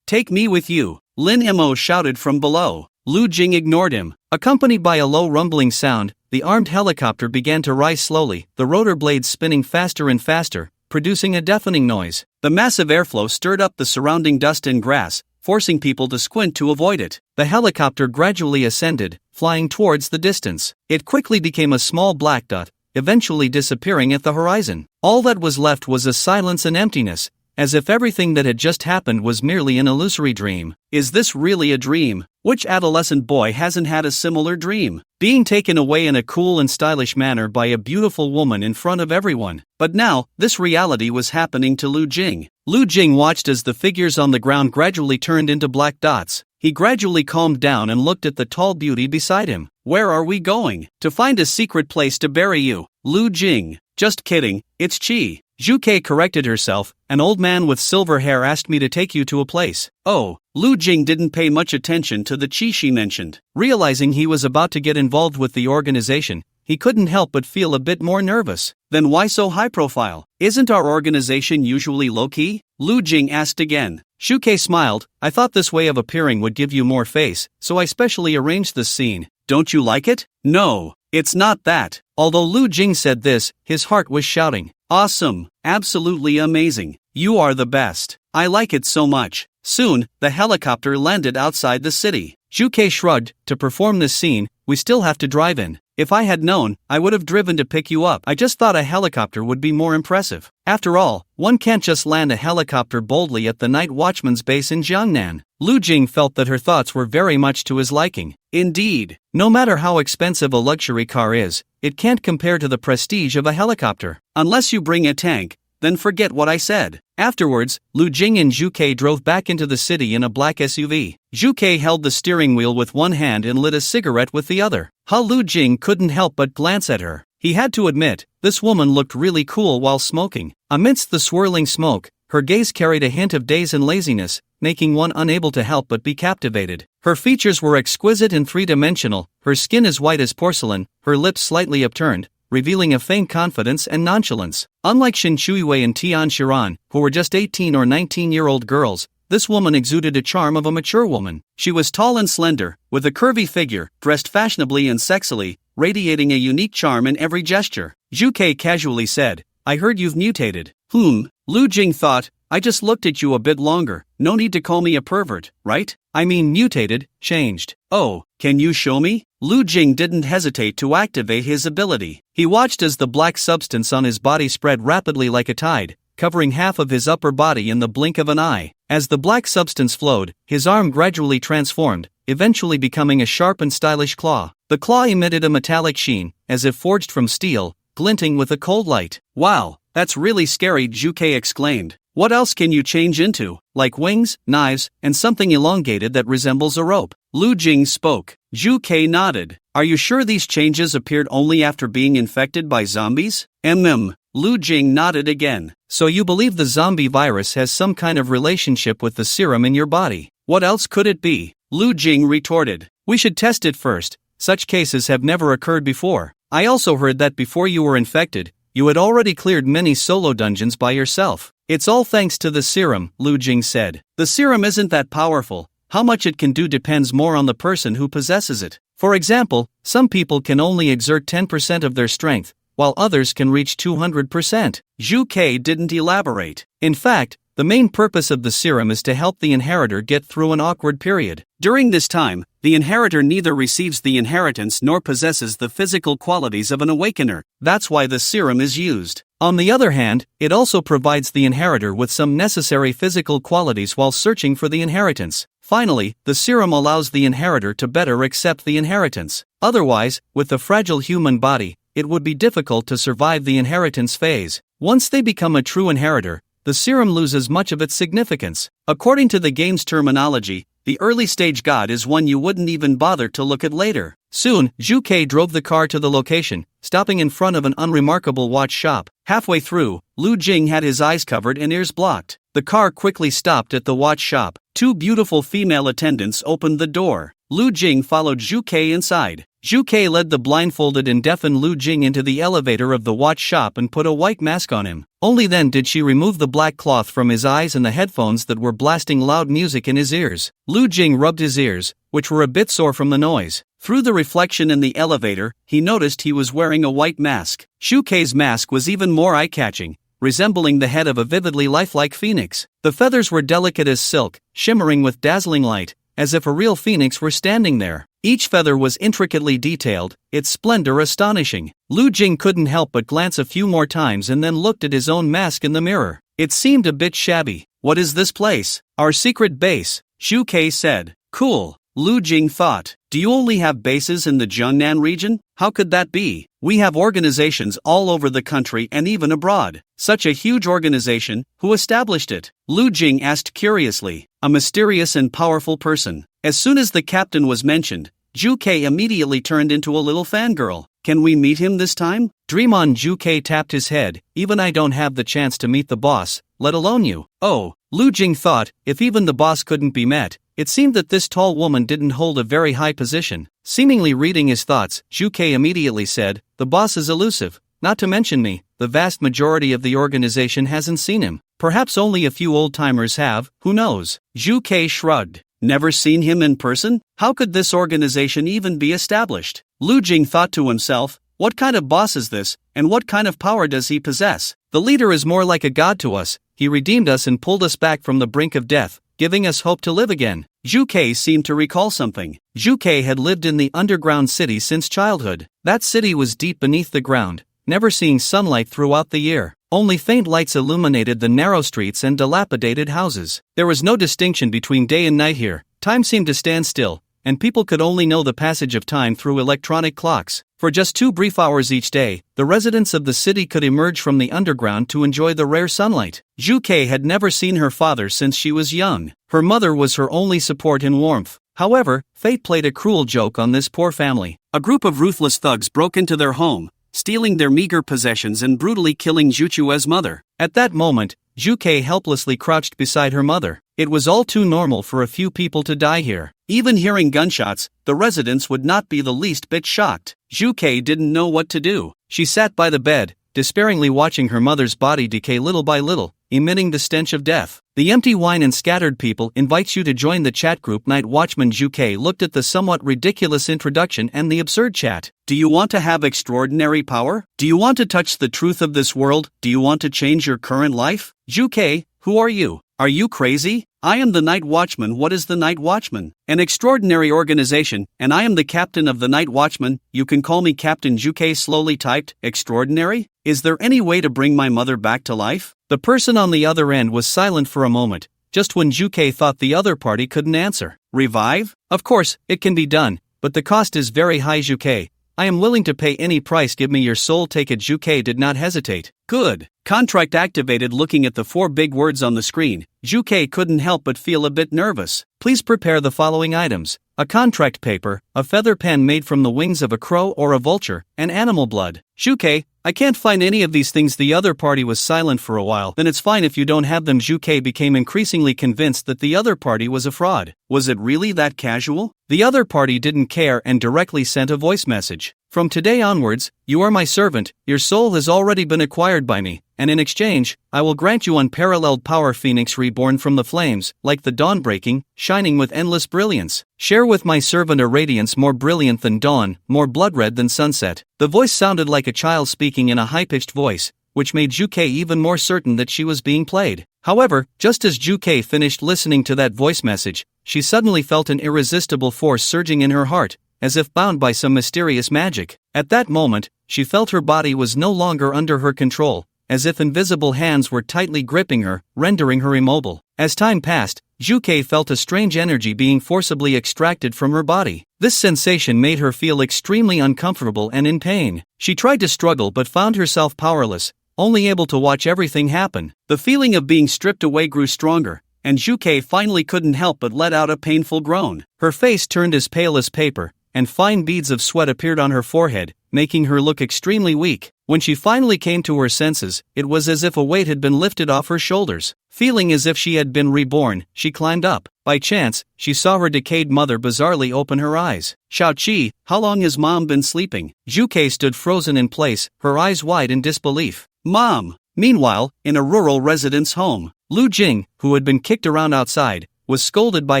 take me with you, Lin Mo shouted from below. Lu Jing ignored him. Accompanied by a low rumbling sound, the armed helicopter began to rise slowly, the rotor blades spinning faster and faster, producing a deafening noise. The massive airflow stirred up the surrounding dust and grass, forcing people to squint to avoid it. The helicopter gradually ascended, flying towards the distance. It quickly became a small black dot, eventually disappearing at the horizon. All that was left was a silence and emptiness, as if everything that had just happened was merely an illusory dream. Is this really a dream? Which adolescent boy hasn't had a similar dream? Being taken away in a cool and stylish manner by a beautiful woman in front of everyone. But now, this reality was happening to Lu Jing. Lu Jing watched as the figures on the ground gradually turned into black dots. He gradually calmed down and looked at the tall beauty beside him. Where are we going? To find a secret place to bury you, Lu Jing. Just kidding, it's Chi. Zhu Kei corrected herself. An old man with silver hair asked me to take you to a place. Oh, Lu Jing didn't pay much attention to the Chi she mentioned. Realizing he was about to get involved with the organization, he couldn't help but feel a bit more nervous. Then why so high profile? Isn't our organization usually low-key? Lu Jing asked again. Zhu Kei smiled. I thought this way of appearing would give you more face, so I specially arranged this scene. Don't you like it? No, it's not that. Although Lu Jing said this, his heart was shouting. Awesome, absolutely amazing. You are the best. I like it so much. Soon, the helicopter landed outside the city. Zhu Kei shrugged. To perform this scene, we still have to drive in. If I had known, I would have driven to pick you up. I just thought a helicopter would be more impressive. After all, one can't just land a helicopter boldly at the night watchman's base in Jiangnan. Lu Jing felt that her thoughts were very much to his liking. Indeed, no matter how expensive a luxury car is, it can't compare to the prestige of a helicopter. Unless you bring a tank, then forget what I said. Afterwards, Lu Jing and Zhu Kei drove back into the city in a black SUV. Zhu Kei held the steering wheel with one hand and lit a cigarette with the other. Lu Jing couldn't help but glance at her. He had to admit, this woman looked really cool while smoking. Amidst the swirling smoke, her gaze carried a hint of daze and laziness, making one unable to help but be captivated. Her features were exquisite and three-dimensional, her skin as white as porcelain, her lips slightly upturned, revealing a faint confidence and nonchalance. Unlike Shin Chuiwei and Tian Shiran, who were just 18 or 19-year-old girls, this woman exuded a charm of a mature woman. She was tall and slender, with a curvy figure, dressed fashionably and sexily, radiating a unique charm in every gesture. Zhu Kei casually said, I heard you've mutated. Lu Jing thought, I just looked at you a bit longer, no need to call me a pervert, right? I mean mutated, changed. Oh, can you show me? Lu Jing didn't hesitate to activate his ability. He watched as the black substance on his body spread rapidly like a tide, covering half of his upper body in the blink of an eye. As the black substance flowed, his arm gradually transformed, eventually becoming a sharp and stylish claw. The claw emitted a metallic sheen, as if forged from steel, glinting with a cold light. Wow, that's really scary, Zhu Kei exclaimed. What else can you change into? Like wings, knives, and something elongated that resembles a rope. Lu Jing spoke. Zhu Kei nodded. Are you sure these changes appeared only after being infected by zombies? Lu Jing nodded again. So you believe the zombie virus has some kind of relationship with the serum in your body? What else could it be? Lu Jing retorted. We should test it first. Such cases have never occurred before. I also heard that before you were infected, you had already cleared many solo dungeons by yourself. It's all thanks to the serum, Lu Jing said. The serum isn't that powerful. How much it can do depends more on the person who possesses it. For example, some people can only exert 10% of their strength, while others can reach 200%. Zhu Kei didn't elaborate. In fact, the main purpose of the serum is to help the inheritor get through an awkward period. During this time, the inheritor neither receives the inheritance nor possesses the physical qualities of an awakener. That's why the serum is used. On the other hand, it also provides the inheritor with some necessary physical qualities while searching for the inheritance. Finally, the serum allows the inheritor to better accept the inheritance. Otherwise, with the fragile human body, it would be difficult to survive the inheritance phase. Once they become a true inheritor, the serum loses much of its significance. According to the game's terminology, the early stage god is one you wouldn't even bother to look at later. Soon, Zhu Kei drove the car to the location, stopping in front of an unremarkable watch shop. Halfway through, Lu Jing had his eyes covered and ears blocked. The car quickly stopped at the watch shop. Two beautiful female attendants opened the door. Lu Jing followed Zhu Kei inside. Zhu Kei led the blindfolded and deafened Lu Jing into the elevator of the watch shop and put a white mask on him. Only then did she remove the black cloth from his eyes and the headphones that were blasting loud music in his ears. Lu Jing rubbed his ears, which were a bit sore from the noise. Through the reflection in the elevator, he noticed he was wearing a white mask. Zhu Kei's mask was even more eye-catching, resembling the head of a vividly lifelike phoenix. The feathers were delicate as silk, shimmering with dazzling light, as if a real phoenix were standing there. Each feather was intricately detailed, its splendor astonishing. Lu Jing couldn't help but glance a few more times and then looked at his own mask in the mirror. It seemed a bit shabby. "What is this place?" "Our secret base," Zhu Kei said. "Cool," Lu Jing thought. "Do you only have bases in the Jiangnan region? How could that be? We have organizations all over the country and even abroad." "Such a huge organization, who established it?" Lu Jing asked curiously. "A mysterious and powerful person." As soon as the captain was mentioned, Zhu Kei immediately turned into a little fangirl. "Can we meet him this time?" "Dream on," Zhu Kei tapped his head. "Even I don't have the chance to meet the boss, let alone you." "Oh," Lu Jing thought, if even the boss couldn't be met, it seemed that this tall woman didn't hold a very high position. Seemingly reading his thoughts, Zhu Kei immediately said, "The boss is elusive, not to mention me. The vast majority of the organization hasn't seen him. Perhaps only a few old-timers have, who knows?" Zhu Kei shrugged. "Never seen him in person? How could this organization even be established?" Lu Jing thought to himself, "What kind of boss is this, and what kind of power does he possess? The leader is more like a god to us. He redeemed us and pulled us back from the brink of death, giving us hope to live again." Zhu Kei seemed to recall something. Zhu Kei had lived in the underground city since childhood. That city was deep beneath the ground, never seeing sunlight throughout the year. Only faint lights illuminated the narrow streets and dilapidated houses. There was no distinction between day and night here. Time seemed to stand still, and people could only know the passage of time through electronic clocks. For just 2 brief hours each day, the residents of the city could emerge from the underground to enjoy the rare sunlight. Zhu Kei had never seen her father since she was young. Her mother was her only support and warmth. However, fate played a cruel joke on this poor family. A group of ruthless thugs broke into their home, stealing their meager possessions and brutally killing Zhu Chue's mother. At that moment, Zhu Kei helplessly crouched beside her mother. It was all too normal for a few people to die here. Even hearing gunshots, the residents would not be the least bit shocked. Zhu Kei didn't know what to do. She sat by the bed, despairingly watching her mother's body decay little by little, emitting the stench of death. "The empty wine and scattered people invites you to join the chat group Night Watchman." Zhu Kei looked at the somewhat ridiculous introduction and the absurd chat. "Do you want to have extraordinary power? Do you want to touch the truth of this world? Do you want to change your current life? Zhu Kei, who are you? Are you crazy? I am the Night Watchman." "What is the Night Watchman?" "An extraordinary organization, and I am the captain of the Night Watchman. You can call me Captain." Zhu Kei slowly typed, "Extraordinary? Is there any way to bring my mother back to life?" The person on the other end was silent for a moment, just when Zhu Kei thought the other party couldn't answer. "Revive? Of course, it can be done, but the cost is very high. Zhu Kei, I am willing to pay any price. Give me your soul, take it." Zhu Kei did not hesitate. "Good." Contract activated. Looking at the 4 big words on the screen, Zhu Kei couldn't help but feel a bit nervous. "Please prepare the following items: a contract paper, a feather pen made from the wings of a crow or a vulture, and animal blood." "Zhu Kei, I can't find any of these things." The other party was silent for a while. "Then it's fine if you don't have them." Zhu Kei became increasingly convinced that the other party was a fraud. Was it really that casual? The other party didn't care and directly sent a voice message. "From today onwards, you are my servant. Your soul has already been acquired by me, and in exchange, I will grant you unparalleled power. Phoenix reborn from the flames, like the dawn breaking, shining with endless brilliance. Share with my servant a radiance more brilliant than dawn, more blood-red than sunset." The voice sounded like a child speaking in a high-pitched voice, which made Zhu Kei even more certain that she was being played. However, just as Zhu Kei finished listening to that voice message, she suddenly felt an irresistible force surging in her heart, as if bound by some mysterious magic. At that moment, she felt her body was no longer under her control, as if invisible hands were tightly gripping her, rendering her immobile. As time passed, Zhu Kei felt a strange energy being forcibly extracted from her body. This sensation made her feel extremely uncomfortable and in pain. She tried to struggle but found herself powerless, only able to watch everything happen. The feeling of being stripped away grew stronger, and Zhu Kei finally couldn't help but let out a painful groan. Her face turned as pale as paper, and fine beads of sweat appeared on her forehead, making her look extremely weak. When she finally came to her senses, it was as if a weight had been lifted off her shoulders. Feeling as if she had been reborn, she climbed up. By chance, she saw her decayed mother bizarrely open her eyes. Xiao-Qi, how long has Mom been sleeping? Zhu stood frozen in place, her eyes wide in disbelief. Mom! Meanwhile, in a rural residence home, Lu Jing, who had been kicked around outside, was scolded by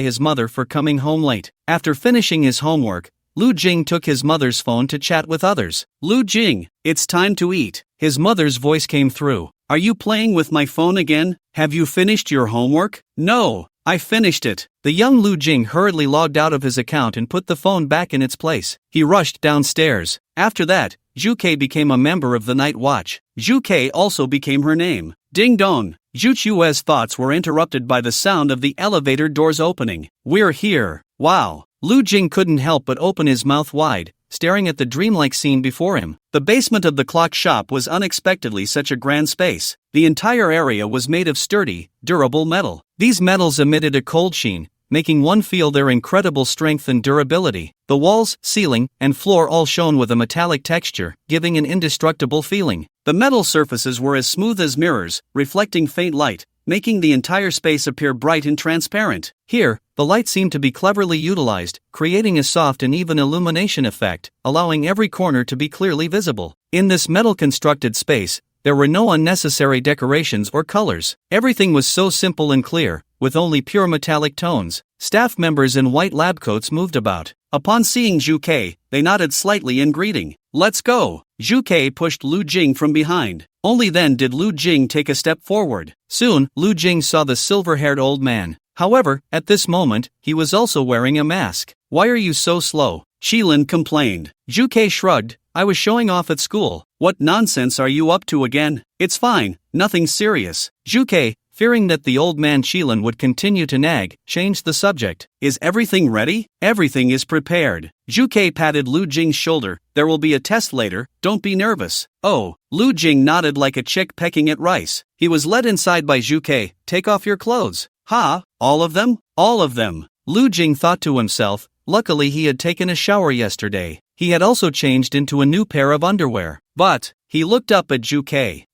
his mother for coming home late. After finishing his homework, Lu Jing took his mother's phone to chat with others. Lu Jing, it's time to eat. His mother's voice came through. Are you playing with my phone again? Have you finished your homework? No, I finished it. The young Lu Jing hurriedly logged out of his account and put the phone back in its place. He rushed downstairs. After that, Zhu became a member of the Night Watch. Zhu also became her name. Ding dong. Zhu Chue's thoughts were interrupted by the sound of the elevator doors opening. We're here. Wow. Lu Jing couldn't help but open his mouth wide, staring at the dreamlike scene before him. The basement of the clock shop was unexpectedly such a grand space. The entire area was made of sturdy, durable metal. These metals emitted a cold sheen, making one feel their incredible strength and durability. The walls, ceiling, and floor all shone with a metallic texture, giving an indestructible feeling. The metal surfaces were as smooth as mirrors, reflecting faint light, making the entire space appear bright and transparent. Here, the light seemed to be cleverly utilized, creating a soft and even illumination effect, allowing every corner to be clearly visible. In this metal-constructed space, there were no unnecessary decorations or colors. Everything was so simple and clear, with only pure metallic tones. Staff members in white lab coats moved about. Upon seeing Zhu, they nodded slightly in greeting. Let's go! Zhu pushed Lu Jing from behind. Only then did Lu Jing take a step forward. Soon, Lu Jing saw the silver-haired old man. However, at this moment, he was also wearing a mask. Why are you so slow? Shilin complained. Zhu shrugged. I was showing off at school. What nonsense are you up to again? It's fine, nothing serious. Zhu, fearing that the old man Shilin would continue to nag, changed the subject. Is everything ready? Everything is prepared. Zhu patted Lu Jing's shoulder. There will be a test later, don't be nervous. Oh, Lu Jing nodded like a chick pecking at rice. He was led inside by Zhu. Take off your clothes. Ha, all of them? All of them. Lu Jing thought to himself. Luckily he had taken a shower yesterday. He had also changed into a new pair of underwear. But, he looked up at Zhu.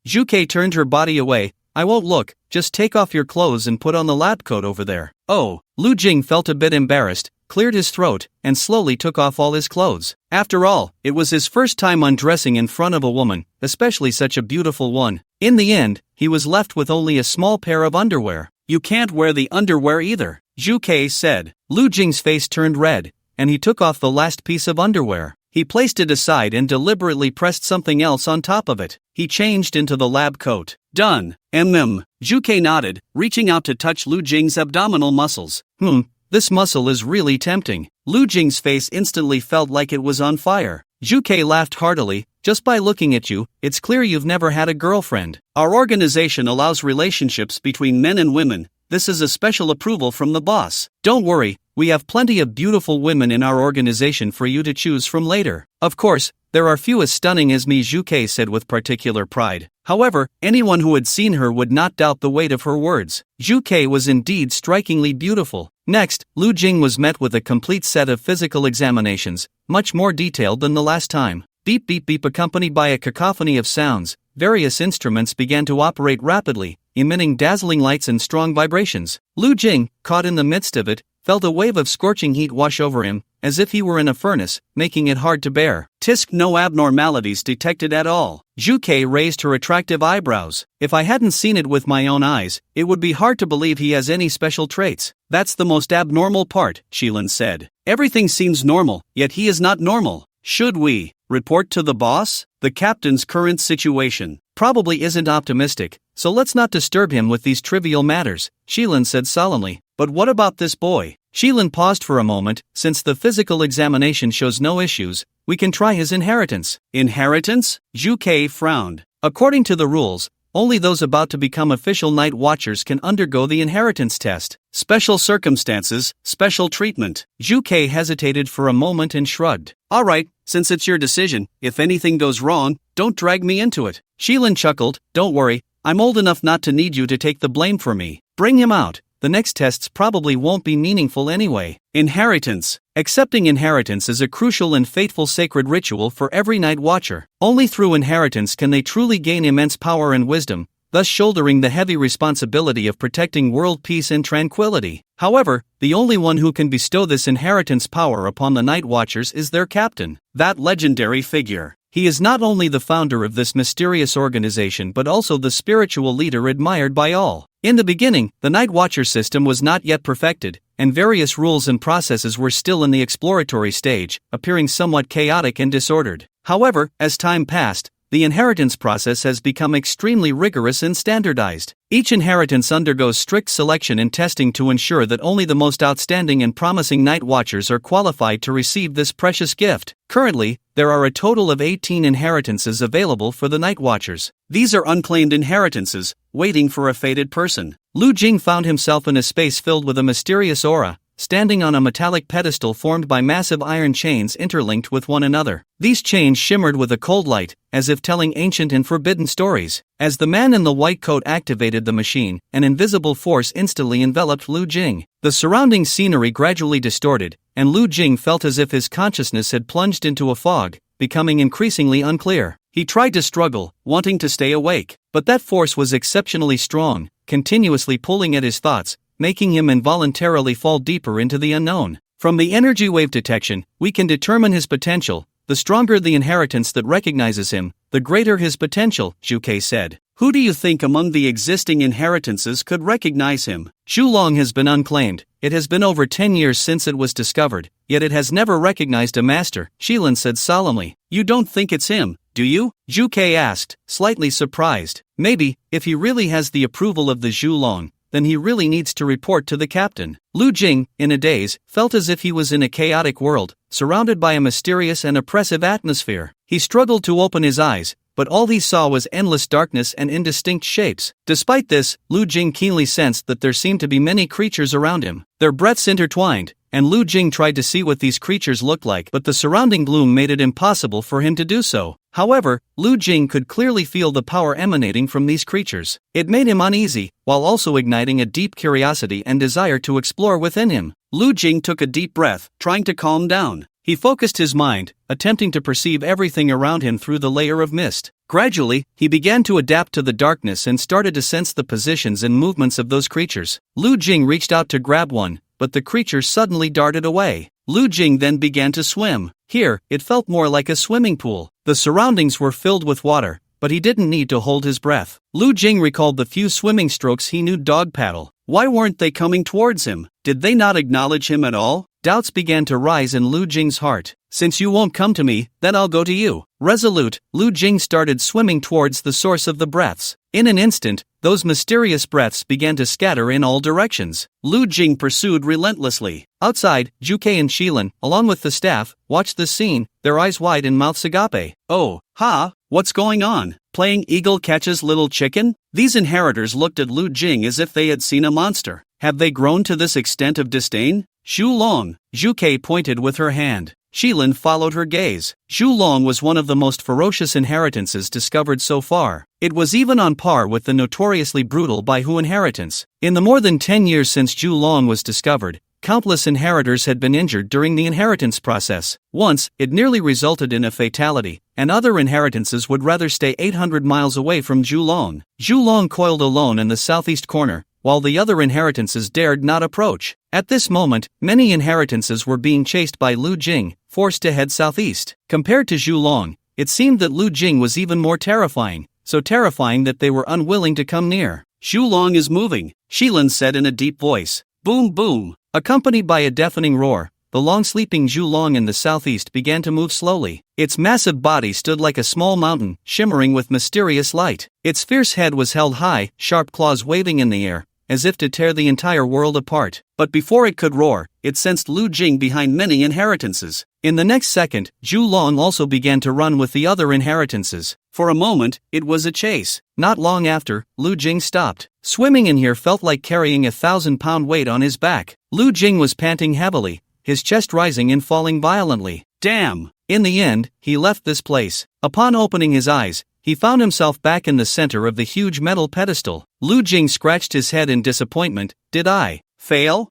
Zhu turned her body away. I won't look, just take off your clothes and put on the lab coat over there. Oh, Lu Jing felt a bit embarrassed, cleared his throat, and slowly took off all his clothes. After all, it was his first time undressing in front of a woman, especially such a beautiful one. In the end, he was left with only a small pair of underwear. You can't wear the underwear either, Zhu said. Lu Jing's face turned red, and he took off the last piece of underwear. He placed it aside and deliberately pressed something else on top of it. He changed into the lab coat. Done. Zhu nodded, reaching out to touch Lu Jing's abdominal muscles. This muscle is really tempting. Lu Jing's face instantly felt like it was on fire. Zhu laughed heartily. Just by looking at you, it's clear you've never had a girlfriend. Our organization allows relationships between men and women. This is a special approval from the boss. Don't worry, we have plenty of beautiful women in our organization for you to choose from later. Of course, there are few as stunning as me, Zhu said with particular pride. However, anyone who had seen her would not doubt the weight of her words. Zhu was indeed strikingly beautiful. Next, Lu Jing was met with a complete set of physical examinations, much more detailed than the last time. Beep beep beep, accompanied by a cacophony of sounds, various instruments began to operate rapidly, emitting dazzling lights and strong vibrations. Lu Jing, caught in the midst of it, felt a wave of scorching heat wash over him, as if he were in a furnace, making it hard to bear. Tisk, no abnormalities detected at all. Zhu raised her attractive eyebrows. If I hadn't seen it with my own eyes, it would be hard to believe he has any special traits. That's the most abnormal part, Shilin said. Everything seems normal, yet he is not normal. Should we report to the boss? The captain's current situation probably isn't optimistic, so let's not disturb him with these trivial matters, Shilin said solemnly. But what about this boy? Shilin paused for a moment. Since the physical examination shows no issues, we can try his inheritance. Inheritance? Zhu frowned. According to the rules, only those about to become official night watchers can undergo the inheritance test. Special circumstances, special treatment. Zhu hesitated for a moment and shrugged. Alright, since it's your decision, if anything goes wrong, don't drag me into it. Shilin chuckled. Don't worry, I'm old enough not to need you to take the blame for me. Bring him out. the next tests probably won't be meaningful anyway. Inheritance. Accepting inheritance is a crucial and fateful sacred ritual for every Night Watcher. Only through inheritance can they truly gain immense power and wisdom, thus shouldering the heavy responsibility of protecting world peace and tranquility. However, the only one who can bestow this inheritance power upon the Night Watchers is their captain, that legendary figure. He is not only the founder of this mysterious organization but also the spiritual leader admired by all. In the beginning, the Night Watcher system was not yet perfected, and various rules and processes were still in the exploratory stage, appearing somewhat chaotic and disordered. However, as time passed, the inheritance process has become extremely rigorous and standardized. Each inheritance undergoes strict selection and testing to ensure that only the most outstanding and promising Night Watchers are qualified to receive this precious gift. Currently, there are a total of 18 inheritances available for the Night Watchers. These are unclaimed inheritances, waiting for a fated person. Lu Jing found himself in a space filled with a mysterious aura, standing on a metallic pedestal formed by massive iron chains interlinked with one another. These chains shimmered with a cold light, as if telling ancient and forbidden stories. As the man in the white coat activated the machine, an invisible force instantly enveloped Lu Jing. The surrounding scenery gradually distorted, and Lu Jing felt as if his consciousness had plunged into a fog, becoming increasingly unclear. He tried to struggle, wanting to stay awake, but that force was exceptionally strong, continuously pulling at his thoughts, making him involuntarily fall deeper into the unknown. From the energy wave detection, we can determine his potential. The stronger the inheritance that recognizes him, the greater his potential, Zhuke said. Who do you think among the existing inheritances could recognize him? Xulong has been unclaimed. It has been over 10 years since it was discovered, yet it has never recognized a master, Shilin said solemnly. You don't think it's him, do you? Zhuke asked, slightly surprised. Maybe, if he really has the approval of the Xulong, then he really needs to report to the captain. Lu Jing, in a daze, felt as if he was in a chaotic world, surrounded by a mysterious and oppressive atmosphere. He struggled to open his eyes, but all he saw was endless darkness and indistinct shapes. Despite this, Lu Jing keenly sensed that there seemed to be many creatures around him. Their breaths intertwined, and Lu Jing tried to see what these creatures looked like, but the surrounding gloom made it impossible for him to do so. However, Lu Jing could clearly feel the power emanating from these creatures. It made him uneasy, while also igniting a deep curiosity and desire to explore within him. Lu Jing took a deep breath, trying to calm down. He focused his mind, attempting to perceive everything around him through the layer of mist. Gradually, he began to adapt to the darkness and started to sense the positions and movements of those creatures. Lu Jing reached out to grab one, but the creature suddenly darted away. Lu Jing then began to swim. Here, it felt more like a swimming pool. The surroundings were filled with water, but he didn't need to hold his breath. Lu Jing recalled the few swimming strokes he knew dog paddle. Why weren't they coming towards him? Did they not acknowledge him at all? Doubts began to rise in Lu Jing's heart. Since you won't come to me, then I'll go to you. Resolute, Lu Jing started swimming towards the source of the breaths. In an instant, those mysterious breaths began to scatter in all directions. Lu Jing pursued relentlessly. Outside, Zhuke and Shilin, along with the staff, watched the scene, their eyes wide and mouths agape. Oh, what's going on? Playing eagle catches little chicken? These inheritors looked at Lu Jing as if they had seen a monster. Have they grown to this extent of disdain? Xulong, Zhuke pointed with her hand. Shilin followed her gaze. Xulong was one of the most ferocious inheritances discovered so far. It was even on par with the notoriously brutal Baihu inheritance. In the more than 10 years since Xulong was discovered, countless inheritors had been injured during the inheritance process. Once, it nearly resulted in a fatality, and other inheritances would rather stay 800 miles away from Xulong. Xulong coiled alone in the southeast corner, while the other inheritances dared not approach. At this moment, many inheritances were being chased by Lu Jing, forced to head southeast. Compared to Xulong, it seemed that Lu Jing was even more terrifying, so terrifying that they were unwilling to come near. Xulong is moving, Shilin said in a deep voice. Boom boom. Accompanied by a deafening roar, the long-sleeping Xulong in the southeast began to move slowly. Its massive body stood like a small mountain, shimmering with mysterious light. Its fierce head was held high, sharp claws waving in the air, as if to tear the entire world apart. But before it could roar, it sensed Lu Jing behind many inheritances. In the next second, Xulong also began to run with the other inheritances. For a moment, it was a chase. Not long after, Lu Jing stopped. Swimming in here felt like carrying a 1,000-pound weight on his back. Lu Jing was panting heavily, his chest rising and falling violently. Damn! In the end, he left this place. Upon opening his eyes, he found himself back in the center of the huge metal pedestal. Lu Jing scratched his head in disappointment. Did I fail?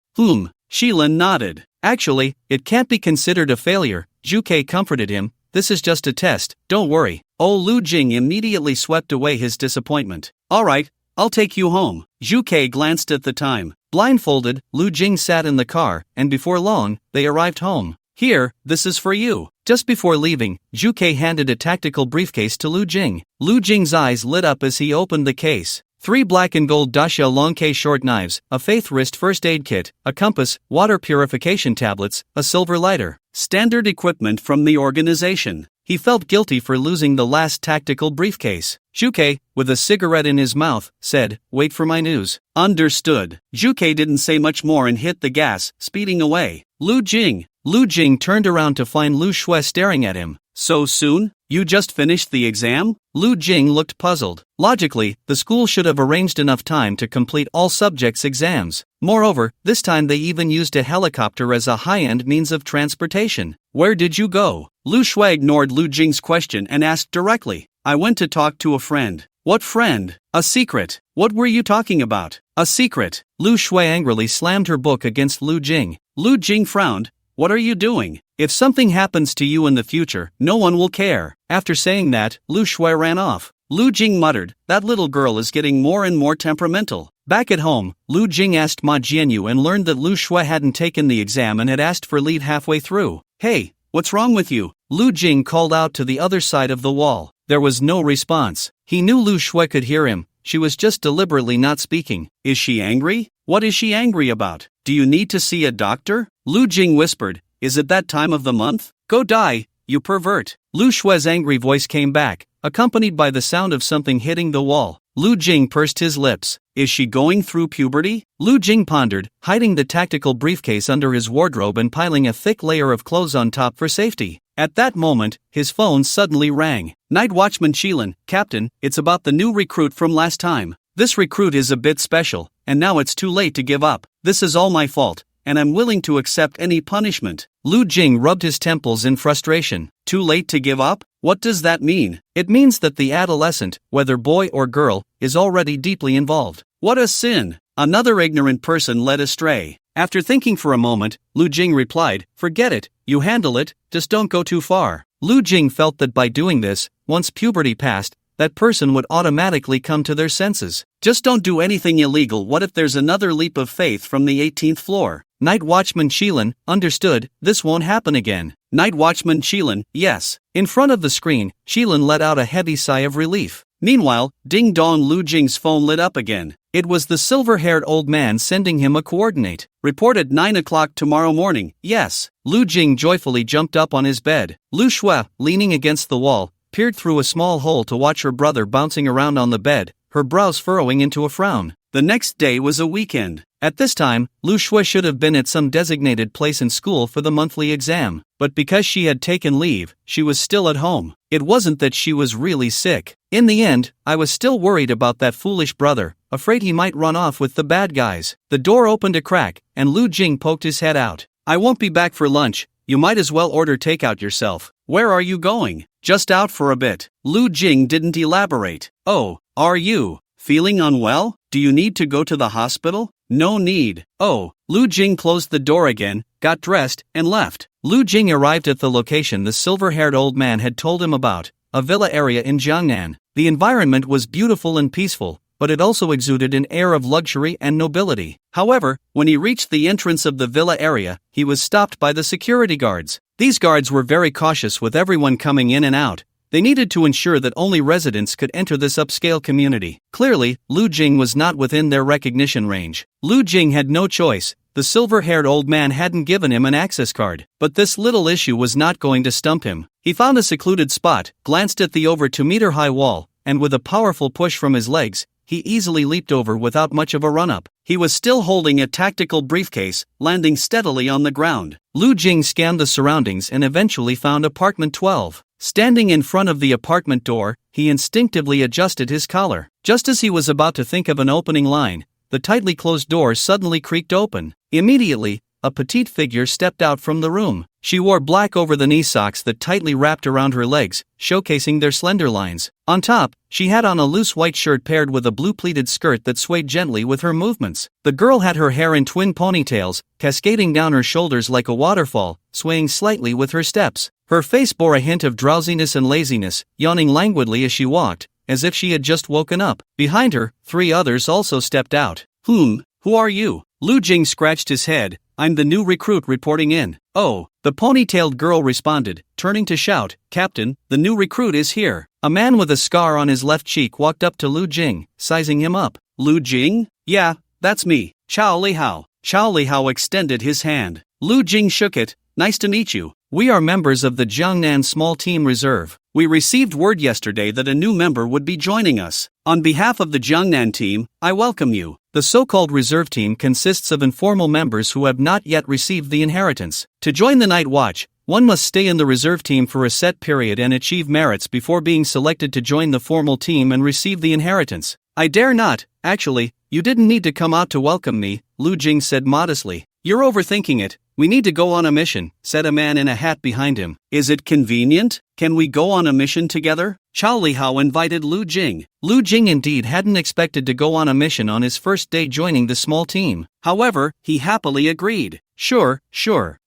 Shilin nodded. Actually, it can't be considered a failure, Zhu comforted him. This is just a test, don't worry. Lu Jing immediately swept away his disappointment. Alright, I'll take you home. Zhu glanced at the time. Blindfolded, Lu Jing sat in the car, and before long, they arrived home. Here, this is for you. Just before leaving, Zhu handed a tactical briefcase to Lu Jing. Lu Jing's eyes lit up as he opened the case. 3 black and gold dasha long K short knives, a faith wrist first aid kit, a compass, water purification tablets, a silver lighter. Standard equipment from the organization. He felt guilty for losing the last tactical briefcase. Zhu, with a cigarette in his mouth, said, "Wait for my news." Understood. Zhu didn't say much more and hit the gas, speeding away. Lu Jing turned around to find Lu Shui staring at him. So soon? You just finished the exam? Lu Jing looked puzzled. Logically, the school should have arranged enough time to complete all subjects' exams. Moreover, this time they even used a helicopter as a high-end means of transportation. Where did you go? Lu Shui ignored Lu Jing's question and asked directly. I went to talk to a friend. What friend? A secret. What were you talking about? A secret. Lu Shui angrily slammed her book against Lu Jing. Lu Jing frowned. What are you doing? If something happens to you in the future, no one will care. After saying that, Lu Shui ran off. Lu Jing muttered, that little girl is getting more and more temperamental. Back at home, Lu Jing asked Ma Jianyu and learned that Lu Shui hadn't taken the exam and had asked for leave halfway through. Hey, what's wrong with you? Lu Jing called out to the other side of the wall. There was no response. He knew Lu Shui could hear him. She was just deliberately not speaking. Is she angry? What is she angry about? Do you need to see a doctor? Lu Jing whispered. Is it that time of the month? Go die, you pervert. Lu Shui's angry voice came back, accompanied by the sound of something hitting the wall. Lu Jing pursed his lips. Is she going through puberty? Lu Jing pondered, hiding the tactical briefcase under his wardrobe and piling a thick layer of clothes on top for safety. At that moment, his phone suddenly rang. Night Watchman Shilin, Captain, it's about the new recruit from last time. This recruit is a bit special, and now it's too late to give up. This is all my fault, and I'm willing to accept any punishment. Lu Jing rubbed his temples in frustration. Too late to give up? What does that mean? It means that the adolescent, whether boy or girl, is already deeply involved. What a sin! Another ignorant person led astray. After thinking for a moment, Lu Jing replied, forget it, you handle it, just don't go too far. Lu Jing felt that by doing this, once puberty passed, that person would automatically come to their senses. Just don't do anything illegal. What if there's another leap of faith from the 18th floor? Night Watchman Shilin, understood, this won't happen again. Night Watchman Shilin, yes. In front of the screen, Shilin let out a heavy sigh of relief. Meanwhile, Ding Dong, Lu Jing's phone lit up again. It was the silver-haired old man sending him a coordinate. Report at 9 o'clock tomorrow morning, yes. Lu Jing joyfully jumped up on his bed. Lu Shui, leaning against the wall, peered through a small hole to watch her brother bouncing around on the bed, her brows furrowing into a frown. The next day was a weekend. At this time, Lu Shui should have been at some designated place in school for the monthly exam, but because she had taken leave, she was still at home. It wasn't that she was really sick. In the end, I was still worried about that foolish brother, afraid he might run off with the bad guys. The door opened a crack, and Lu Jing poked his head out. I won't be back for lunch, you might as well order takeout yourself. Where are you going? Just out for a bit. Lu Jing didn't elaborate. Oh, are you feeling unwell? Do you need to go to the hospital? No need. Oh, Lu Jing closed the door again, got dressed, and left. Lu Jing arrived at the location the silver-haired old man had told him about, a villa area in Jiangnan. The environment was beautiful and peaceful, but it also exuded an air of luxury and nobility. However, when he reached the entrance of the villa area, he was stopped by the security guards. These guards were very cautious with everyone coming in and out. They needed to ensure that only residents could enter this upscale community. Clearly, Lu Jing was not within their recognition range. Lu Jing had no choice. The silver-haired old man hadn't given him an access card. But this little issue was not going to stump him. He found a secluded spot, glanced at the over 2-meter-high wall, and with a powerful push from his legs, he easily leaped over without much of a run-up. He was still holding a tactical briefcase, landing steadily on the ground. Lu Jing scanned the surroundings and eventually found apartment 12. Standing in front of the apartment door, he instinctively adjusted his collar. Just as he was about to think of an opening line, the tightly closed door suddenly creaked open. Immediately, a petite figure stepped out from the room. She wore black over-the-knee socks that tightly wrapped around her legs, showcasing their slender lines. On top, she had on a loose white shirt paired with a blue pleated skirt that swayed gently with her movements. The girl had her hair in twin ponytails, cascading down her shoulders like a waterfall, swaying slightly with her steps. Her face bore a hint of drowsiness and laziness, yawning languidly as she walked, as if she had just woken up. Behind her, 3 others also stepped out. Who are you? Lu Jing scratched his head. I'm the new recruit reporting in. Oh, the ponytailed girl responded, turning to shout, Captain, the new recruit is here. A man with a scar on his left cheek walked up to Lu Jing, sizing him up. Lu Jing? Yeah, that's me, Chao Lihao. Chao Lihao extended his hand. Lu Jing shook it. Nice to meet you. We are members of the Jiangnan Small Team Reserve. We received word yesterday that a new member would be joining us. On behalf of the Jiangnan team, I welcome you. The so-called reserve team consists of informal members who have not yet received the inheritance. To join the night watch, one must stay in the reserve team for a set period and achieve merits before being selected to join the formal team and receive the inheritance. I dare not. Actually, you didn't need to come out to welcome me, Lu Jing said modestly. You're overthinking it. We need to go on a mission, said a man in a hat behind him. Is it convenient? Can we go on a mission together? Chao Lihao invited Lu Jing. Lu Jing indeed hadn't expected to go on a mission on his first day joining the small team. However, he happily agreed. Sure.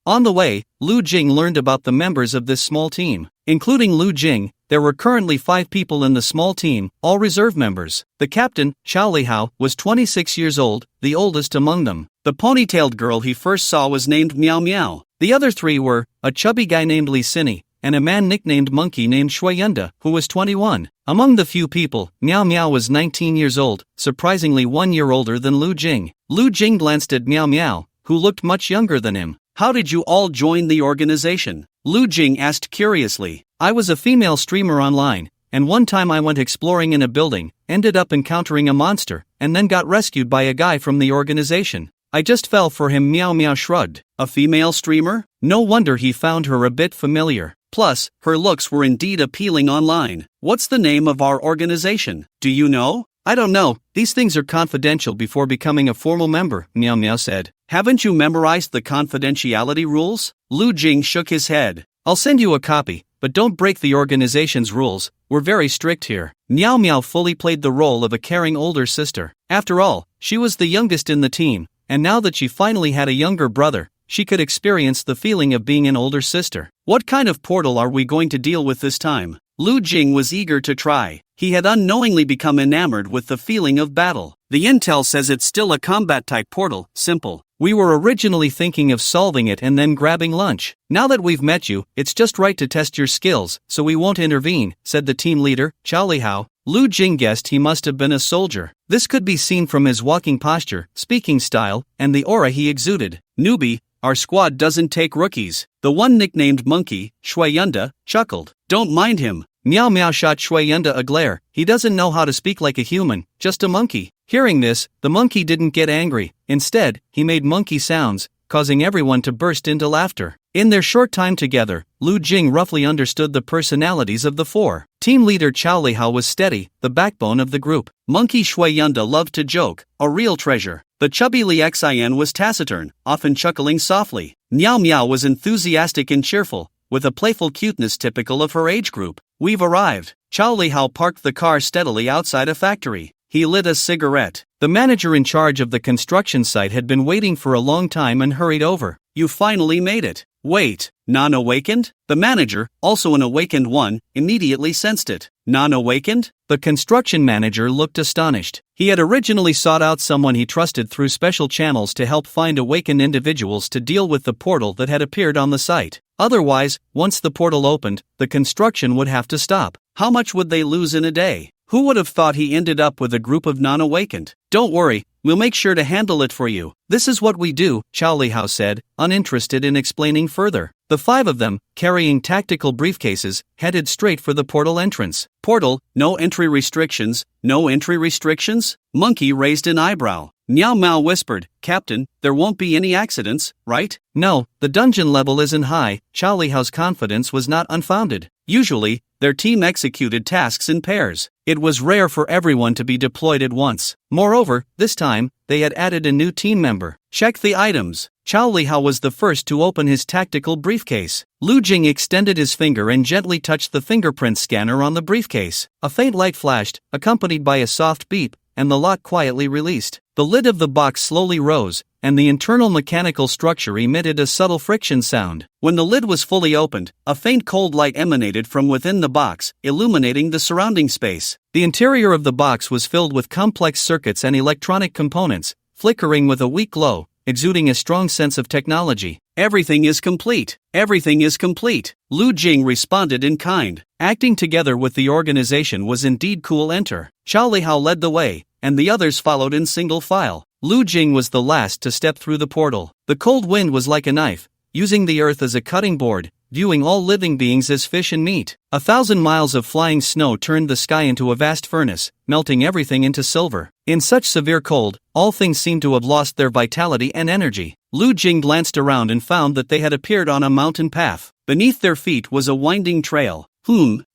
On the way, Lu Jing learned about the members of this small team. Including Lu Jing, there were currently 5 people in the small team, all reserve members. The captain, Chao Lihao, was 26 years old, the oldest among them. The ponytailed girl he first saw was named Miao Miao. The other 3 were a chubby guy named Li Sini, and a man nicknamed Monkey named Shui Yunda, who was 21. Among the few people, Miao Miao was 19 years old, surprisingly 1 year older than Lu Jing. Lu Jing glanced at Miao Miao, who looked much younger than him. How did you all join the organization? Lu Jing asked curiously. I was a female streamer online, and one time I went exploring in a building, ended up encountering a monster, and then got rescued by a guy from the organization. I just fell for him, Miao Miao shrugged. A female streamer? No wonder he found her a bit familiar. Plus, her looks were indeed appealing online. What's the name of our organization? Do you know? I don't know. These things are confidential before becoming a formal member, Miao Miao said. Haven't you memorized the confidentiality rules? Lu Jing shook his head. I'll send you a copy, but don't break the organization's rules. We're very strict here. Miao Miao fully played the role of a caring older sister. After all, she was the youngest in the team, and now that she finally had a younger brother, she could experience the feeling of being an older sister. What kind of portal are we going to deal with this time? Lu Jing was eager to try. He had unknowingly become enamored with the feeling of battle. The intel says it's still a combat-type portal, simple. We were originally thinking of solving it and then grabbing lunch. Now that we've met you, it's just right to test your skills, so we won't intervene, said the team leader, Chao Lihao. Lu Jing guessed he must have been a soldier. This could be seen from his walking posture, speaking style, and the aura he exuded. Newbie, our squad doesn't take rookies. The one nicknamed Monkey, Shui Yunda, chuckled. Don't mind him. Miao Miao shot Shui Yunda a glare. He doesn't know how to speak like a human, just a monkey. Hearing this, the monkey didn't get angry. Instead, he made monkey sounds, causing everyone to burst into laughter. In their short time together, Lu Jing roughly understood the personalities of the 4. Team leader Chao Lihao was steady, the backbone of the group. Monkey Shui Yunda loved to joke, a real treasure. The chubby Li Xian was taciturn, often chuckling softly. Miao Miao was enthusiastic and cheerful, with a playful cuteness typical of her age group. We've arrived. Chao Lihao parked the car steadily outside a factory. He lit a cigarette. The manager in charge of the construction site had been waiting for a long time and hurried over. You finally made it. Wait, non-awakened? The manager, also an awakened one, immediately sensed it. Non-awakened? The construction manager looked astonished. He had originally sought out someone he trusted through special channels to help find awakened individuals to deal with the portal that had appeared on the site. Otherwise, once the portal opened, the construction would have to stop. How much would they lose in a day? Who would have thought he ended up with a group of non-awakened? Don't worry, we'll make sure to handle it for you. This is what we do, Chao Lihao said, uninterested in explaining further. The 5 of them, carrying tactical briefcases, headed straight for the portal entrance. Portal, no entry restrictions, no entry restrictions? Monkey raised an eyebrow. Miao Miao whispered, Captain, there won't be any accidents, right? No, the dungeon level isn't high. Chao Lihao's confidence was not unfounded. Usually, their team executed tasks in pairs. It was rare for everyone to be deployed at once. Moreover, this time, they had added a new team member. Check the items. Chao Lihao was the first to open his tactical briefcase. Lu Jing extended his finger and gently touched the fingerprint scanner on the briefcase. A faint light flashed, accompanied by a soft beep, and the lock quietly released. The lid of the box slowly rose, and the internal mechanical structure emitted a subtle friction sound. When the lid was fully opened, a faint cold light emanated from within the box, illuminating the surrounding space. The interior of the box was filled with complex circuits and electronic components, flickering with a weak glow, exuding a strong sense of technology. Everything is complete. Everything is complete. Lu Jing responded in kind. Acting together with the organization was indeed cool. Enter. Chao Lihao led the way, and the others followed in single file. Lu Jing was the last to step through the portal. The cold wind was like a knife, using the earth as a cutting board, viewing all living beings as fish and meat. 1,000 miles of flying snow turned the sky into a vast furnace, melting everything into silver. In such severe cold, all things seemed to have lost their vitality and energy. Lu Jing glanced around and found that they had appeared on a mountain path. Beneath their feet was a winding trail.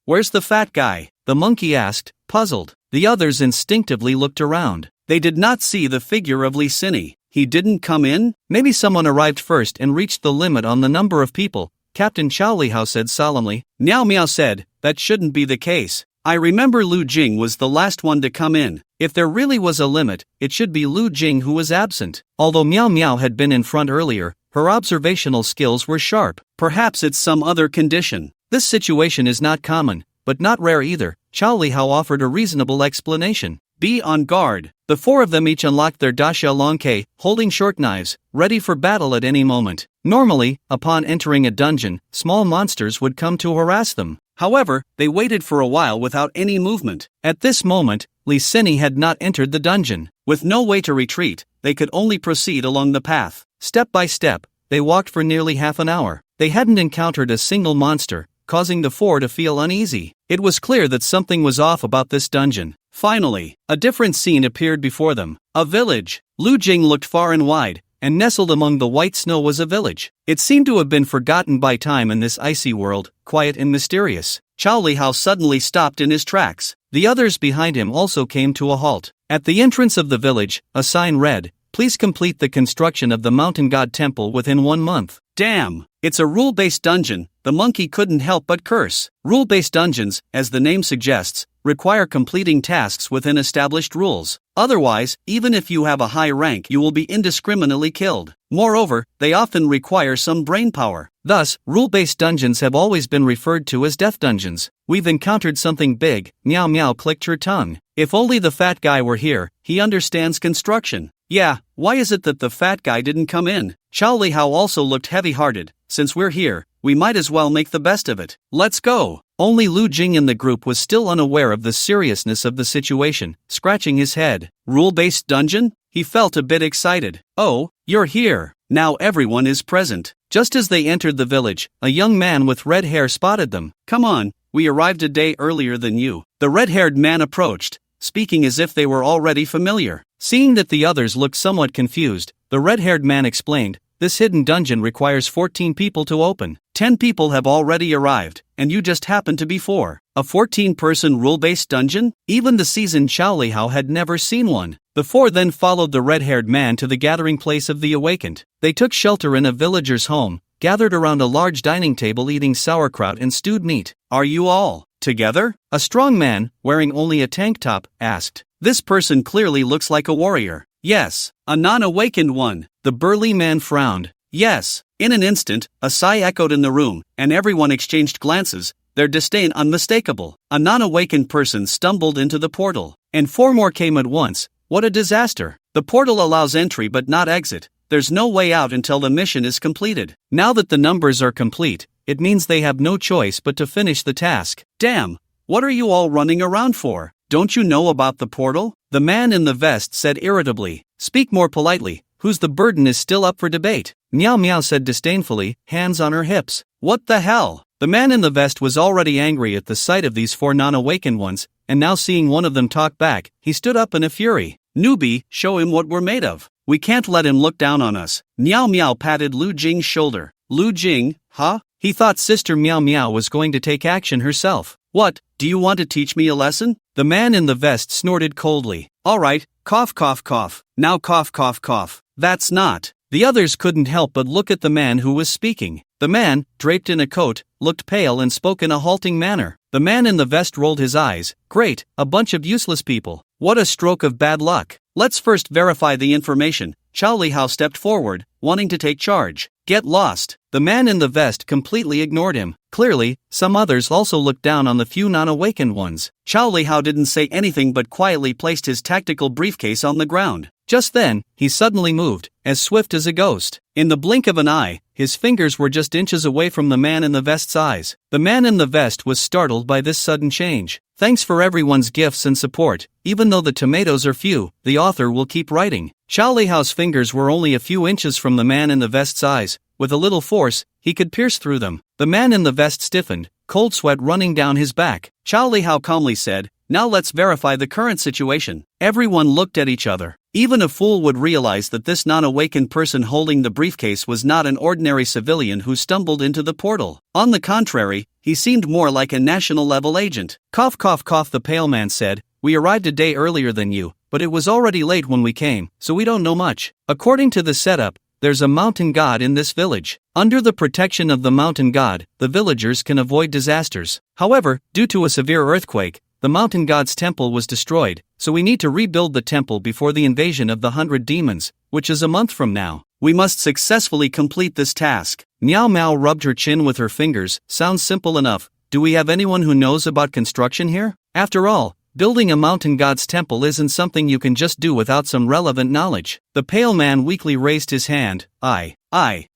Where's the fat guy? The monkey asked, puzzled. The others instinctively looked around. They did not see the figure of Li Sini. He didn't come in? Maybe someone arrived first and reached the limit on the number of people, Captain Chao Lihao said solemnly. Miao Miao said, that shouldn't be the case. I remember Lu Jing was the last one to come in. If there really was a limit, it should be Lu Jing who was absent. Although Miao Miao had been in front earlier, her observational skills were sharp. Perhaps it's some other condition. This situation is not common, but not rare either. Chao Lihao offered a reasonable explanation. Be on guard. The four of them each unlocked their daxia longkei, holding short knives, ready for battle at any moment. Normally, upon entering a dungeon, small monsters would come to harass them. However, they waited for a while without any movement. At this moment, Li Sini had not entered the dungeon. With no way to retreat, they could only proceed along the path. Step by step, they walked for nearly half an hour. They hadn't encountered a single monster, causing the four to feel uneasy. It was clear that something was off about this dungeon. Finally, a different scene appeared before them. A village. Lu Jing looked far and wide, and nestled among the white snow was a village. It seemed to have been forgotten by time in this icy world, quiet and mysterious. Chao Lihao suddenly stopped in his tracks. The others behind him also came to a halt. At the entrance of the village, a sign read, "Please complete the construction of the Mountain God Temple within 1 month." Damn! It's a rule-based dungeon, the monkey couldn't help but curse. Rule-based dungeons, as the name suggests, require completing tasks within established rules. Otherwise, even if you have a high rank, you will be indiscriminately killed. Moreover, they often require some brainpower. Thus, rule-based dungeons have always been referred to as death dungeons. We've encountered something big. Miao Miao clicked her tongue. If only the fat guy were here, he understands construction. Yeah, why is it that the fat guy didn't come in? Chao Lihao also looked heavy-hearted. Since we're here, we might as well make the best of it. Let's go. Only Lu Jing in the group was still unaware of the seriousness of the situation, scratching his head. Rule-based dungeon? He felt a bit excited. Oh, you're here. Now everyone is present. Just as they entered the village, a young man with red hair spotted them. Come on, we arrived a day earlier than you. The red-haired man approached, speaking as if they were already familiar. Seeing that the others looked somewhat confused, the red-haired man explained, "This hidden dungeon requires 14 people to open. 10 people have already arrived, and you just happen to be 4. A 14-person rule-based dungeon? Even the seasoned Chao Lihao had never seen one." The 4 then followed the red-haired man to the gathering place of the awakened. They took shelter in a villager's home, gathered around a large dining table eating sauerkraut and stewed meat. "Are you all together?" A strong man, wearing only a tank top, asked. This person clearly looks like a warrior. "Yes." "A non-awakened one." The burly man frowned. "Yes." In an instant, a sigh echoed in the room, and everyone exchanged glances, their disdain unmistakable. A non-awakened person stumbled into the portal, and 4 more came at once. What a disaster. The portal allows entry but not exit. There's no way out until the mission is completed. Now that the numbers are complete, it means they have no choice but to finish the task. Damn, what are you all running around for? Don't you know about the portal? The man in the vest said irritably. Speak more politely, whose the burden is still up for debate. Miao Miao said disdainfully, hands on her hips. What the hell? The man in the vest was already angry at the sight of these 4 non-awakened ones, and now seeing one of them talk back, he stood up in a fury. Newbie, show him what we're made of. We can't let him look down on us. Miao Miao patted Lu Jing's shoulder. Lu Jing, huh? He thought Sister Miao Miao was going to take action herself. What, do you want to teach me a lesson? The man in the vest snorted coldly. All right, cough cough cough. Now cough cough cough. That's not. The others couldn't help but look at the man who was speaking. The man, draped in a coat, looked pale and spoke in a halting manner. The man in the vest rolled his eyes. Great, a bunch of useless people. What a stroke of bad luck. Let's first verify the information. Chao Lihao stepped forward, wanting to take charge. Get lost. The man in the vest completely ignored him. Clearly, some others also looked down on the few non-awakened ones. Chao Lihao didn't say anything but quietly placed his tactical briefcase on the ground. Just then, he suddenly moved, as swift as a ghost. In the blink of an eye, his fingers were just inches away from the man in the vest's eyes. The man in the vest was startled by this sudden change. Thanks for everyone's gifts and support. Even though the tomatoes are few, the author will keep writing. Chao Lihao's fingers were only a few inches from the man in the vest's eyes. With a little force, he could pierce through them. The man in the vest stiffened, cold sweat running down his back. Chao Lihao calmly said, "Now let's verify the current situation." Everyone looked at each other. Even a fool would realize that this non-awakened person holding the briefcase was not an ordinary civilian who stumbled into the portal. On the contrary, he seemed more like a national-level agent. Cough cough cough, the pale man said, "We arrived a day earlier than you, but it was already late when we came, so we don't know much. According to the setup, there's a mountain god in this village. Under the protection of the mountain god, the villagers can avoid disasters. However, due to a severe earthquake, the mountain god's temple was destroyed, so we need to rebuild the temple before the invasion of the 100 demons, which is a month from now. We must successfully complete this task." Miao Mao rubbed her chin with her fingers. Sounds simple enough. Do we have anyone who knows about construction here? After all, building a mountain god's temple isn't something you can just do without some relevant knowledge. The pale man weakly raised his hand. I.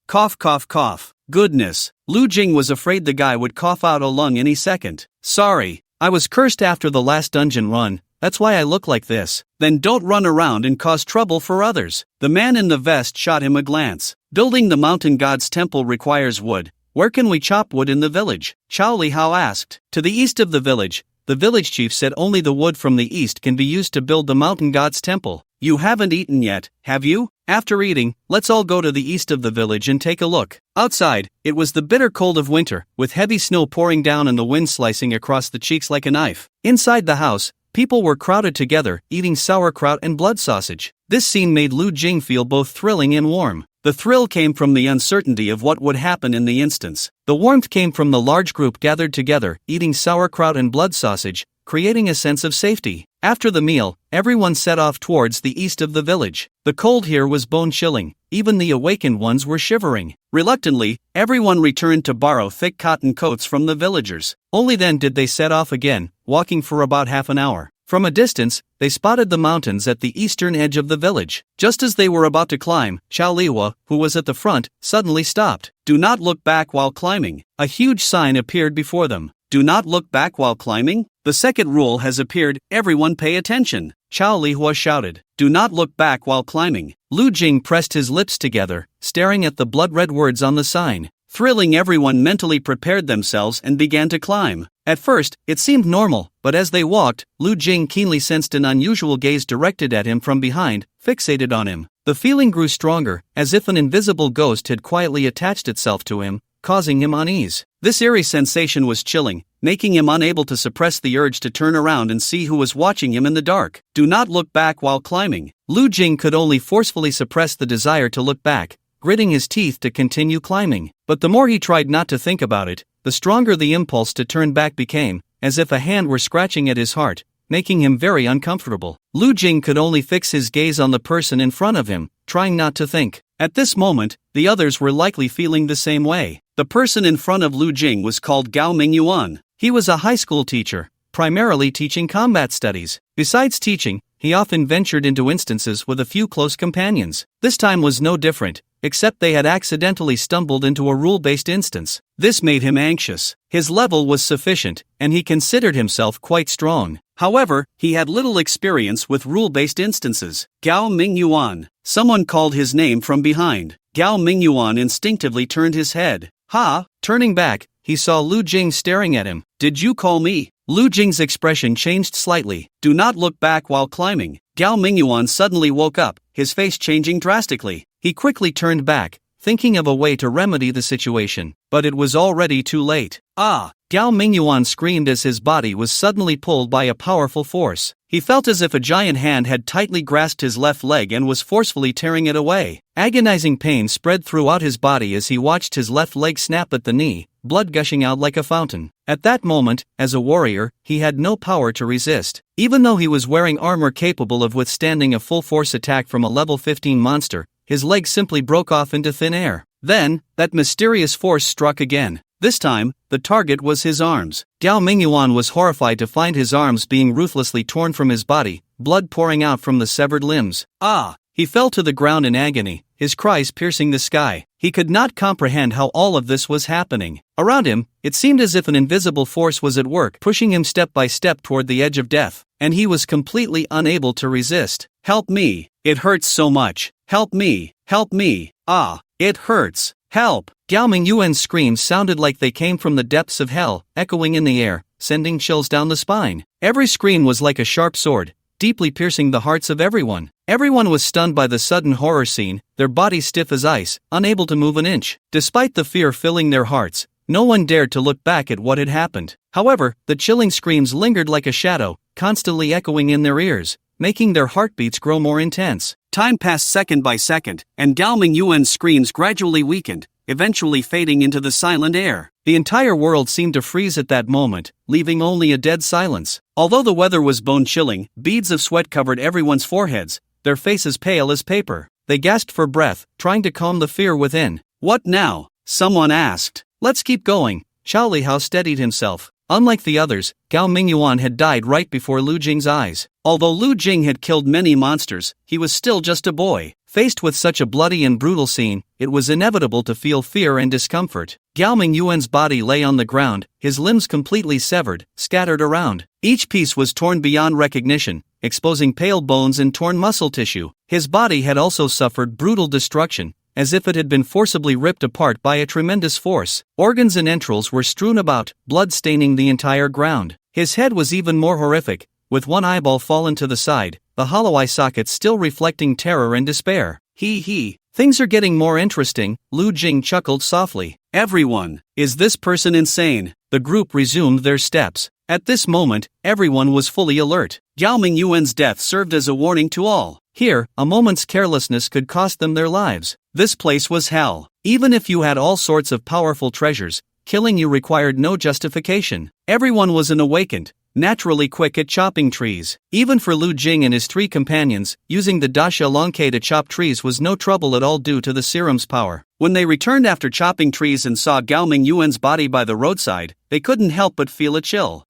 Cough cough cough. Goodness. Lu Jing was afraid the guy would cough out a lung any second. Sorry. I was cursed after the last dungeon run, that's why I look like this. Then don't run around and cause trouble for others. The man in the vest shot him a glance. Building the mountain god's temple requires wood. Where can we chop wood in the village? Chao Lihao asked. To the east of the village chief said only the wood from the east can be used to build the mountain god's temple. You haven't eaten yet, have you? After eating, let's all go to the east of the village and take a look. Outside, it was the bitter cold of winter, with heavy snow pouring down and the wind slicing across the cheeks like a knife. Inside the house, people were crowded together, eating sauerkraut and blood sausage. This scene made Lu Jing feel both thrilling and warm. The thrill came from the uncertainty of what would happen in the instance. The warmth came from the large group gathered together, eating sauerkraut and blood sausage, creating a sense of safety. After the meal, everyone set off towards the east of the village. The cold here was bone-chilling, even the awakened ones were shivering. Reluctantly, everyone returned to borrow thick cotton coats from the villagers. Only then did they set off again, walking for about half an hour. From a distance, they spotted the mountains at the eastern edge of the village. Just as they were about to climb, Chao Lihua, who was at the front, suddenly stopped. Do not look back while climbing. A huge sign appeared before them. Do not look back while climbing? The second rule has appeared, everyone pay attention. Chao Lihua shouted. Do not look back while climbing. Lu Jing pressed his lips together, staring at the blood-red words on the sign. Thrilling, everyone mentally prepared themselves and began to climb. At first, it seemed normal, but as they walked, Lu Jing keenly sensed an unusual gaze directed at him from behind, fixated on him. The feeling grew stronger, as if an invisible ghost had quietly attached itself to him, causing him unease. This eerie sensation was chilling, making him unable to suppress the urge to turn around and see who was watching him in the dark. Do not look back while climbing. Lu Jing could only forcefully suppress the desire to look back, gritting his teeth to continue climbing. But the more he tried not to think about it, the stronger the impulse to turn back became, as if a hand were scratching at his heart, making him very uncomfortable. Lu Jing could only fix his gaze on the person in front of him, trying not to think. At this moment, the others were likely feeling the same way. The person in front of Lu Jing was called Gao Mingyuan. He was a high school teacher, primarily teaching combat studies. Besides teaching, he often ventured into instances with a few close companions. This time was no different, except they had accidentally stumbled into a rule-based instance. This made him anxious. His level was sufficient, and he considered himself quite strong. However, he had little experience with rule-based instances. Gao Mingyuan. Someone called his name from behind. Gao Mingyuan instinctively turned his head. Ha! Turning back, he saw Lu Jing staring at him. Did you call me? Lu Jing's expression changed slightly. Do not look back while climbing. Gao Mingyuan suddenly woke up, his face changing drastically. He quickly turned back, thinking of a way to remedy the situation, but it was already too late. Ah! Gao Mingyuan screamed as his body was suddenly pulled by a powerful force. He felt as if a giant hand had tightly grasped his left leg and was forcefully tearing it away. Agonizing pain spread throughout his body as he watched his left leg snap at the knee, blood gushing out like a fountain. At that moment, as a warrior, he had no power to resist. Even though he was wearing armor capable of withstanding a full-force attack from a level 15 monster, his leg simply broke off into thin air. Then, that mysterious force struck again. This time, the target was his arms. Gao Mingyuan was horrified to find his arms being ruthlessly torn from his body, blood pouring out from the severed limbs. Ah! He fell to the ground in agony, his cries piercing the sky. He could not comprehend how all of this was happening. Around him, it seemed as if an invisible force was at work, pushing him step by step toward the edge of death, and he was completely unable to resist. Help me! It hurts so much! Help me! Help me! Ah! It hurts! Help! Gao Mingyuan's screams sounded like they came from the depths of hell, echoing in the air, sending chills down the spine. Every scream was like a sharp sword, deeply piercing the hearts of everyone. Everyone was stunned by the sudden horror scene, their bodies stiff as ice, unable to move an inch. Despite the fear filling their hearts, no one dared to look back at what had happened. However, the chilling screams lingered like a shadow, constantly echoing in their ears, making their heartbeats grow more intense. Time passed second by second, and Gao Mingyuan's screams gradually weakened, eventually fading into the silent air. The entire world seemed to freeze at that moment, leaving only a dead silence. Although the weather was bone-chilling, beads of sweat covered everyone's foreheads, their faces pale as paper. They gasped for breath, trying to calm the fear within. What now? Someone asked. Let's keep going. Xiao Lihao steadied himself. Unlike the others, Gao Mingyuan had died right before Lu Jing's eyes. Although Lu Jing had killed many monsters, he was still just a boy. Faced with such a bloody and brutal scene, it was inevitable to feel fear and discomfort. Gao Mingyuan's body lay on the ground, his limbs completely severed, scattered around. Each piece was torn beyond recognition, exposing pale bones and torn muscle tissue. His body had also suffered brutal destruction, as if it had been forcibly ripped apart by a tremendous force. Organs and entrails were strewn about, blood staining the entire ground. His head was even more horrific, with one eyeball fallen to the side, the hollow eye socket still reflecting terror and despair. Things are getting more interesting, Lu Jing chuckled softly. Everyone, is this person insane? The group resumed their steps. At this moment, everyone was fully alert. Gao Mingyuan's death served as a warning to all. Here, a moment's carelessness could cost them their lives. This place was hell. Even if you had all sorts of powerful treasures, killing you required no justification. Everyone was awakened, naturally quick at chopping trees. Even for Lu Jing and his three companions, using the Dasha Longke to chop trees was no trouble at all due to the serum's power. When they returned after chopping trees and saw Gao Mingyuan's body by the roadside, they couldn't help but feel a chill.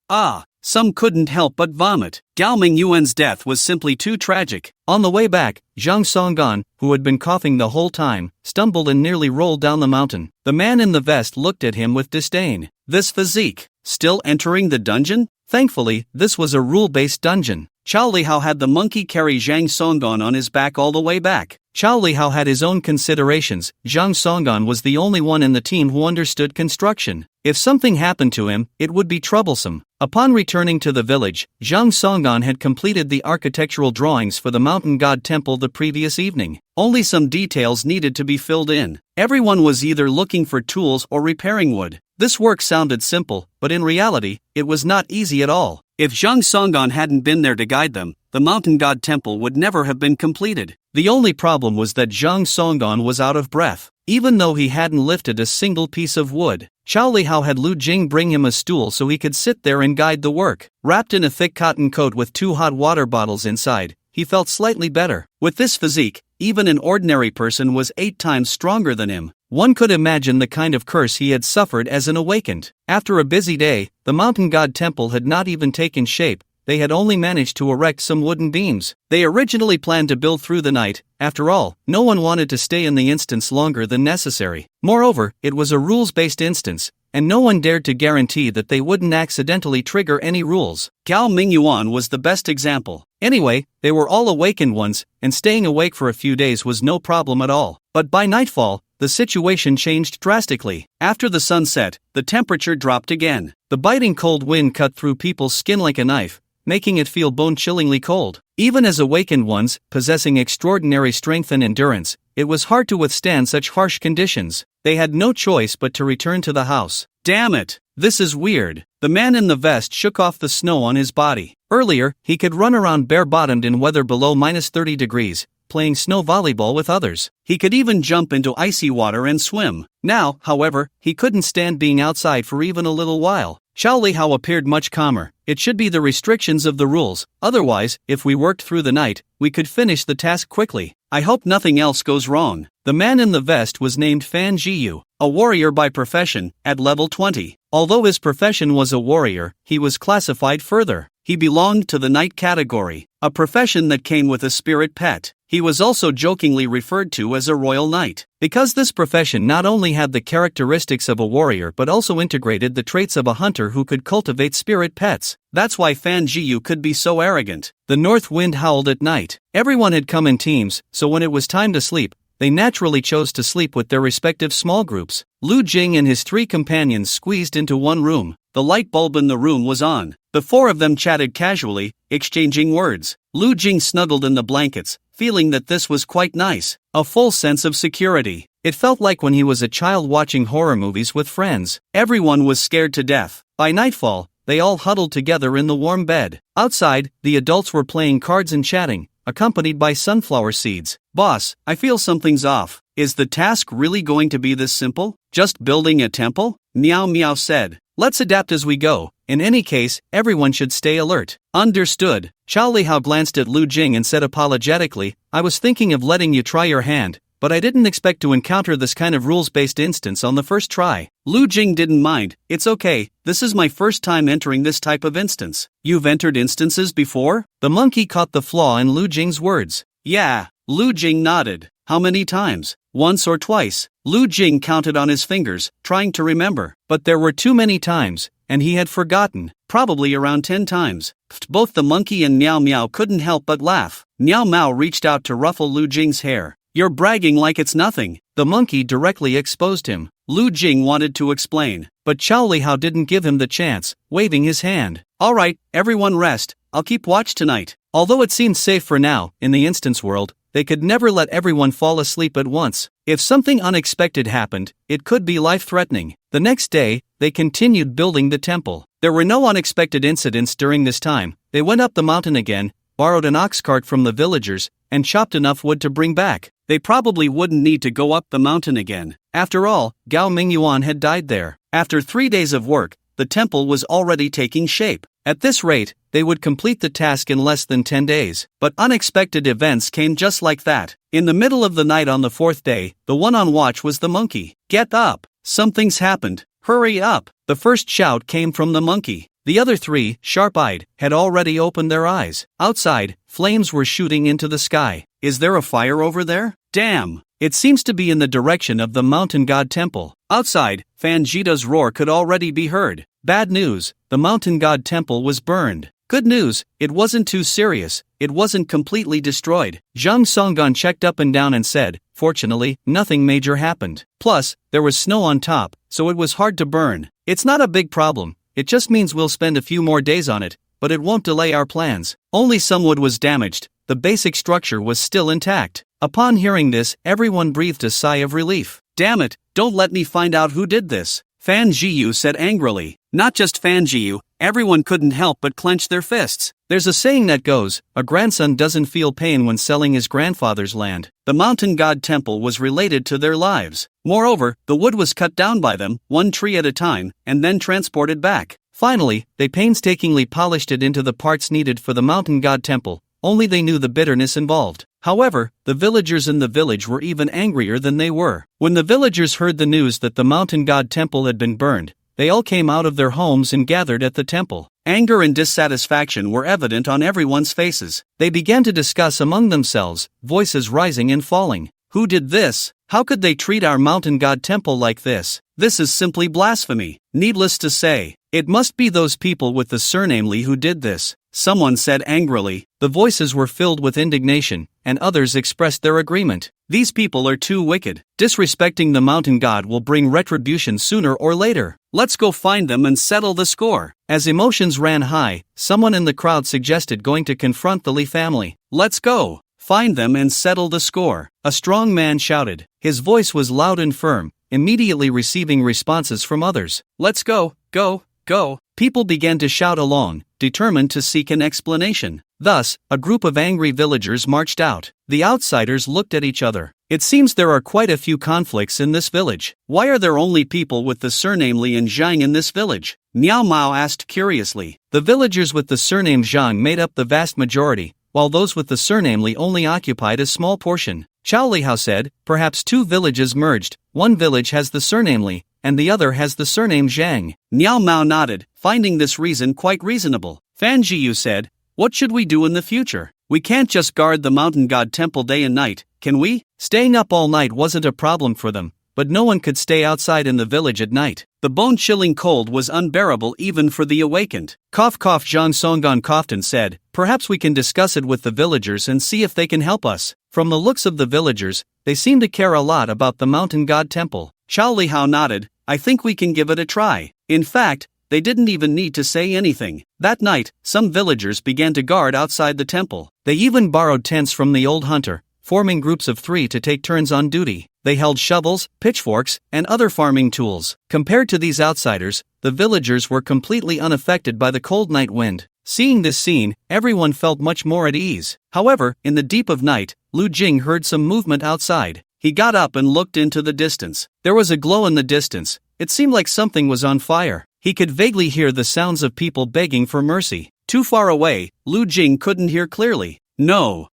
Some couldn't help but vomit. Gao Mingyuan's death was simply too tragic. On the way back, Zhang Songgan, who had been coughing the whole time, stumbled and nearly rolled down the mountain. The man in the vest looked at him with disdain. This physique, still entering the dungeon? Thankfully, this was a rule-based dungeon. Xiao Lihao had the monkey carry Zhang Songgan on his back all the way back. Xiao Lihao had his own considerations. Zhang Songgan was the only one in the team who understood construction. If something happened to him, it would be troublesome. Upon returning to the village, Zhang Songgan had completed the architectural drawings for the mountain god temple the previous evening. Only some details needed to be filled in. Everyone was either looking for tools or repairing wood. This work sounded simple, but in reality, it was not easy at all. If Zhang Songgan hadn't been there to guide them, the mountain god temple would never have been completed. The only problem was that Zhang Songgan was out of breath, even though he hadn't lifted a single piece of wood. Xiao Lihao had Lu Jing bring him a stool so he could sit there and guide the work. Wrapped in a thick cotton coat with 2 hot water bottles inside, he felt slightly better. With this physique, even an ordinary person was 8 times stronger than him. One could imagine the kind of curse he had suffered as an awakened. After a busy day, the mountain god temple had not even taken shape. They had only managed to erect some wooden beams. They originally planned to build through the night. After all, no one wanted to stay in the instance longer than necessary. Moreover, it was a rules-based instance, and no one dared to guarantee that they wouldn't accidentally trigger any rules. Gao Mingyuan was the best example. Anyway, they were all awakened ones, and staying awake for a few days was no problem at all. But by nightfall, the situation changed drastically. After the sun set, the temperature dropped again. The biting cold wind cut through people's skin like a knife, making it feel bone-chillingly cold. Even as awakened ones, possessing extraordinary strength and endurance, it was hard to withstand such harsh conditions. They had no choice but to return to the house. Damn it! This is weird. The man in the vest shook off the snow on his body. Earlier, he could run around bare-bottomed in weather below -30 degrees, playing snow volleyball with others. He could even jump into icy water and swim. Now, however, he couldn't stand being outside for even a little while. Xiao Lihao appeared much calmer. It should be the restrictions of the rules, otherwise, if we worked through the night, we could finish the task quickly. I hope nothing else goes wrong. The man in the vest was named Fan Jiyu, a warrior by profession, at level 20. Although his profession was a warrior, he was classified further. He belonged to the knight category, a profession that came with a spirit pet. He was also jokingly referred to as a royal knight, because this profession not only had the characteristics of a warrior but also integrated the traits of a hunter who could cultivate spirit pets. That's why Fan Jiyu could be so arrogant. The north wind howled at night. Everyone had come in teams, so when it was time to sleep, they naturally chose to sleep with their respective small groups. Lu Jing and his 3 companions squeezed into one room. The light bulb in the room was on. The 4 of them chatted casually, exchanging words. Lu Jing snuggled in the blankets, feeling that this was quite nice. A full sense of security. It felt like when he was a child watching horror movies with friends. Everyone was scared to death. By nightfall, they all huddled together in the warm bed. Outside, the adults were playing cards and chatting, accompanied by sunflower seeds. Boss, I feel something's off. Is the task really going to be this simple? Just building a temple? Meow Meow said. Let's adapt as we go. In any case, everyone should stay alert. Understood. Xiao Lihao glanced at Lu Jing and said apologetically, I was thinking of letting you try your hand, but I didn't expect to encounter this kind of rules-based instance on the first try. Lu Jing didn't mind. It's okay, this is my first time entering this type of instance. You've entered instances before? The monkey caught the flaw in Lu Jing's words. Yeah. Lu Jing nodded. How many times? Once or twice? Lu Jing counted on his fingers, trying to remember. But there were too many times, and he had forgotten. Probably around 10 times. Both the monkey and Meow Meow couldn't help but laugh. Meow Meow reached out to ruffle Lu Jing's hair. You're bragging like it's nothing. The monkey directly exposed him. Lu Jing wanted to explain, but Xiao Lihao didn't give him the chance, waving his hand. Alright, everyone rest. I'll keep watch tonight. Although it seemed safe for now, in the instance world, they could never let everyone fall asleep at once. If something unexpected happened, it could be life-threatening. The next day, they continued building the temple. There were no unexpected incidents during this time. They went up the mountain again, borrowed an ox cart from the villagers, and chopped enough wood to bring back. They probably wouldn't need to go up the mountain again. After all, Gao Mingyuan had died there. After 3 days of work, the temple was already taking shape. At this rate, they would complete the task in less than 10 days. But unexpected events came just like that. In the middle of the night on the 4th day, the one on watch was the monkey. Get up! Something's happened. Hurry up! The first shout came from the monkey. The other 3, sharp-eyed, had already opened their eyes. Outside, flames were shooting into the sky. Is there a fire over there? Damn! It seems to be in the direction of the mountain god temple. Outside, Fanjita's roar could already be heard. Bad news, the mountain god temple was burned. Good news, it wasn't too serious, it wasn't completely destroyed. Zhang Songgan checked up and down and said, fortunately, nothing major happened. Plus, there was snow on top, so it was hard to burn. It's not a big problem, it just means we'll spend a few more days on it, but it won't delay our plans. Only some wood was damaged, the basic structure was still intact. Upon hearing this, everyone breathed a sigh of relief. Damn it, don't let me find out who did this, Fan Jiyu said angrily. Not just Fan Jiyu, everyone couldn't help but clench their fists. There's a saying that goes, a grandson doesn't feel pain when selling his grandfather's land. The mountain god temple was related to their lives. Moreover, the wood was cut down by them, one tree at a time, and then transported back. Finally, they painstakingly polished it into the parts needed for the mountain god temple, only they knew the bitterness involved. However, the villagers in the village were even angrier than they were. When the villagers heard the news that the mountain god temple had been burned, they all came out of their homes and gathered at the temple. Anger and dissatisfaction were evident on everyone's faces. They began to discuss among themselves, voices rising and falling. Who did this? How could they treat our mountain god temple like this? This is simply blasphemy. Needless to say, it must be those people with the surname Li who did this, someone said angrily. The voices were filled with indignation, and others expressed their agreement. These people are too wicked. Disrespecting the mountain god will bring retribution sooner or later. Let's go find them and settle the score. As emotions ran high, someone in the crowd suggested going to confront the Li family. Let's go. Find them and settle the score. A strong man shouted. His voice was loud and firm, immediately receiving responses from others. Let's go, go, go. People began to shout along, determined to seek an explanation. Thus, a group of angry villagers marched out. The outsiders looked at each other. It seems there are quite a few conflicts in this village. Why are there only people with the surname Li and Zhang in this village? Miao Mao asked curiously. The villagers with the surname Zhang made up the vast majority, while those with the surname Li only occupied a small portion. Chao Lihao said, perhaps two villages merged, one village has the surname Li, and the other has the surname Zhang. Miao Mao nodded, finding this reason quite reasonable. Fan Jiyu said, what should we do in the future? We can't just guard the mountain god temple day and night, can we? Staying up all night wasn't a problem for them, but no one could stay outside in the village at night. The bone-chilling cold was unbearable even for the awakened. Cough cough. Zhang Songgon coughed and said, perhaps we can discuss it with the villagers and see if they can help us. From the looks of the villagers, they seem to care a lot about the mountain god temple. Chao Lihao nodded, I think we can give it a try. In fact, they didn't even need to say anything. That night, some villagers began to guard outside the temple. They even borrowed tents from the old hunter, forming groups of 3 to take turns on duty. They held shovels, pitchforks, and other farming tools. Compared to these outsiders, the villagers were completely unaffected by the cold night wind. Seeing this scene, everyone felt much more at ease. However, in the deep of night, Lu Jing heard some movement outside. He got up and looked into the distance. There was a glow in the distance. It seemed like something was on fire. He could vaguely hear the sounds of people begging for mercy. Too far away, Lu Jing couldn't hear clearly. No,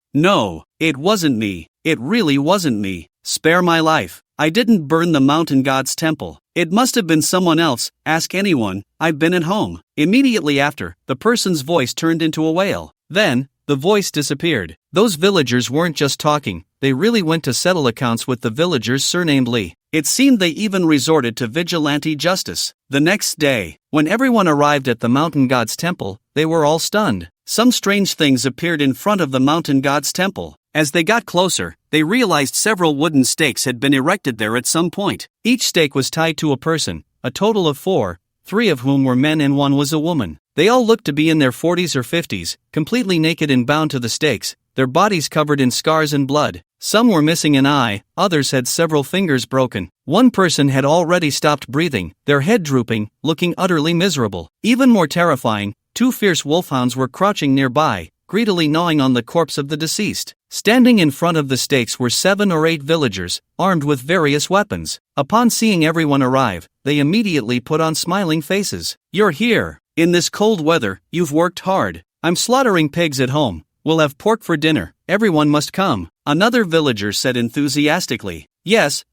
it wasn't me. It really wasn't me. Spare my life. I didn't burn the mountain god's temple. It must have been someone else. Ask anyone. I've been at home. Immediately after, the person's voice turned into a wail. Then, the voice disappeared. Those villagers weren't just talking, they really went to settle accounts with the villagers surnamed Li. It seemed they even resorted to vigilante justice. The next day, when everyone arrived at the mountain god's temple, they were all stunned. Some strange things appeared in front of the mountain god's temple. As they got closer, they realized several wooden stakes had been erected there at some point. Each stake was tied to a person, a total of 4, 3 of whom were men and 1 was a woman. They all looked to be in their 40s or 50s, completely naked and bound to the stakes, their bodies covered in scars and blood. Some were missing an eye, others had several fingers broken. One person had already stopped breathing, their head drooping, looking utterly miserable. Even more terrifying, 2 fierce wolfhounds were crouching nearby, greedily gnawing on the corpse of the deceased. Standing in front of the stakes were 7 or 8 villagers, armed with various weapons. Upon seeing everyone arrive, they immediately put on smiling faces. You're here. In this cold weather, you've worked hard. I'm slaughtering pigs at home. We'll have pork for dinner. Everyone must come. Another villager said enthusiastically. Yes,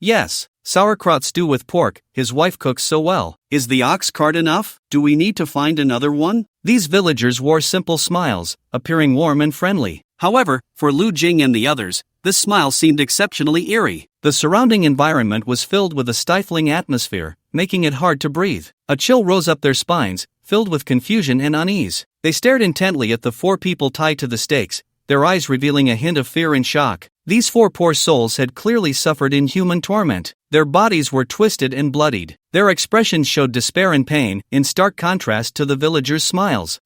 sauerkraut stew with pork, his wife cooks so well. Is the ox cart enough? Do we need to find another one? These villagers wore simple smiles, appearing warm and friendly. However, for Lu Jing and the others, this smile seemed exceptionally eerie. The surrounding environment was filled with a stifling atmosphere, making it hard to breathe. A chill rose up their spines, filled with confusion and unease. They stared intently at the 4 people tied to the stakes, their eyes revealing a hint of fear and shock. These 4 poor souls had clearly suffered inhuman torment. Their bodies were twisted and bloodied. Their expressions showed despair and pain, in stark contrast to the villagers' smiles.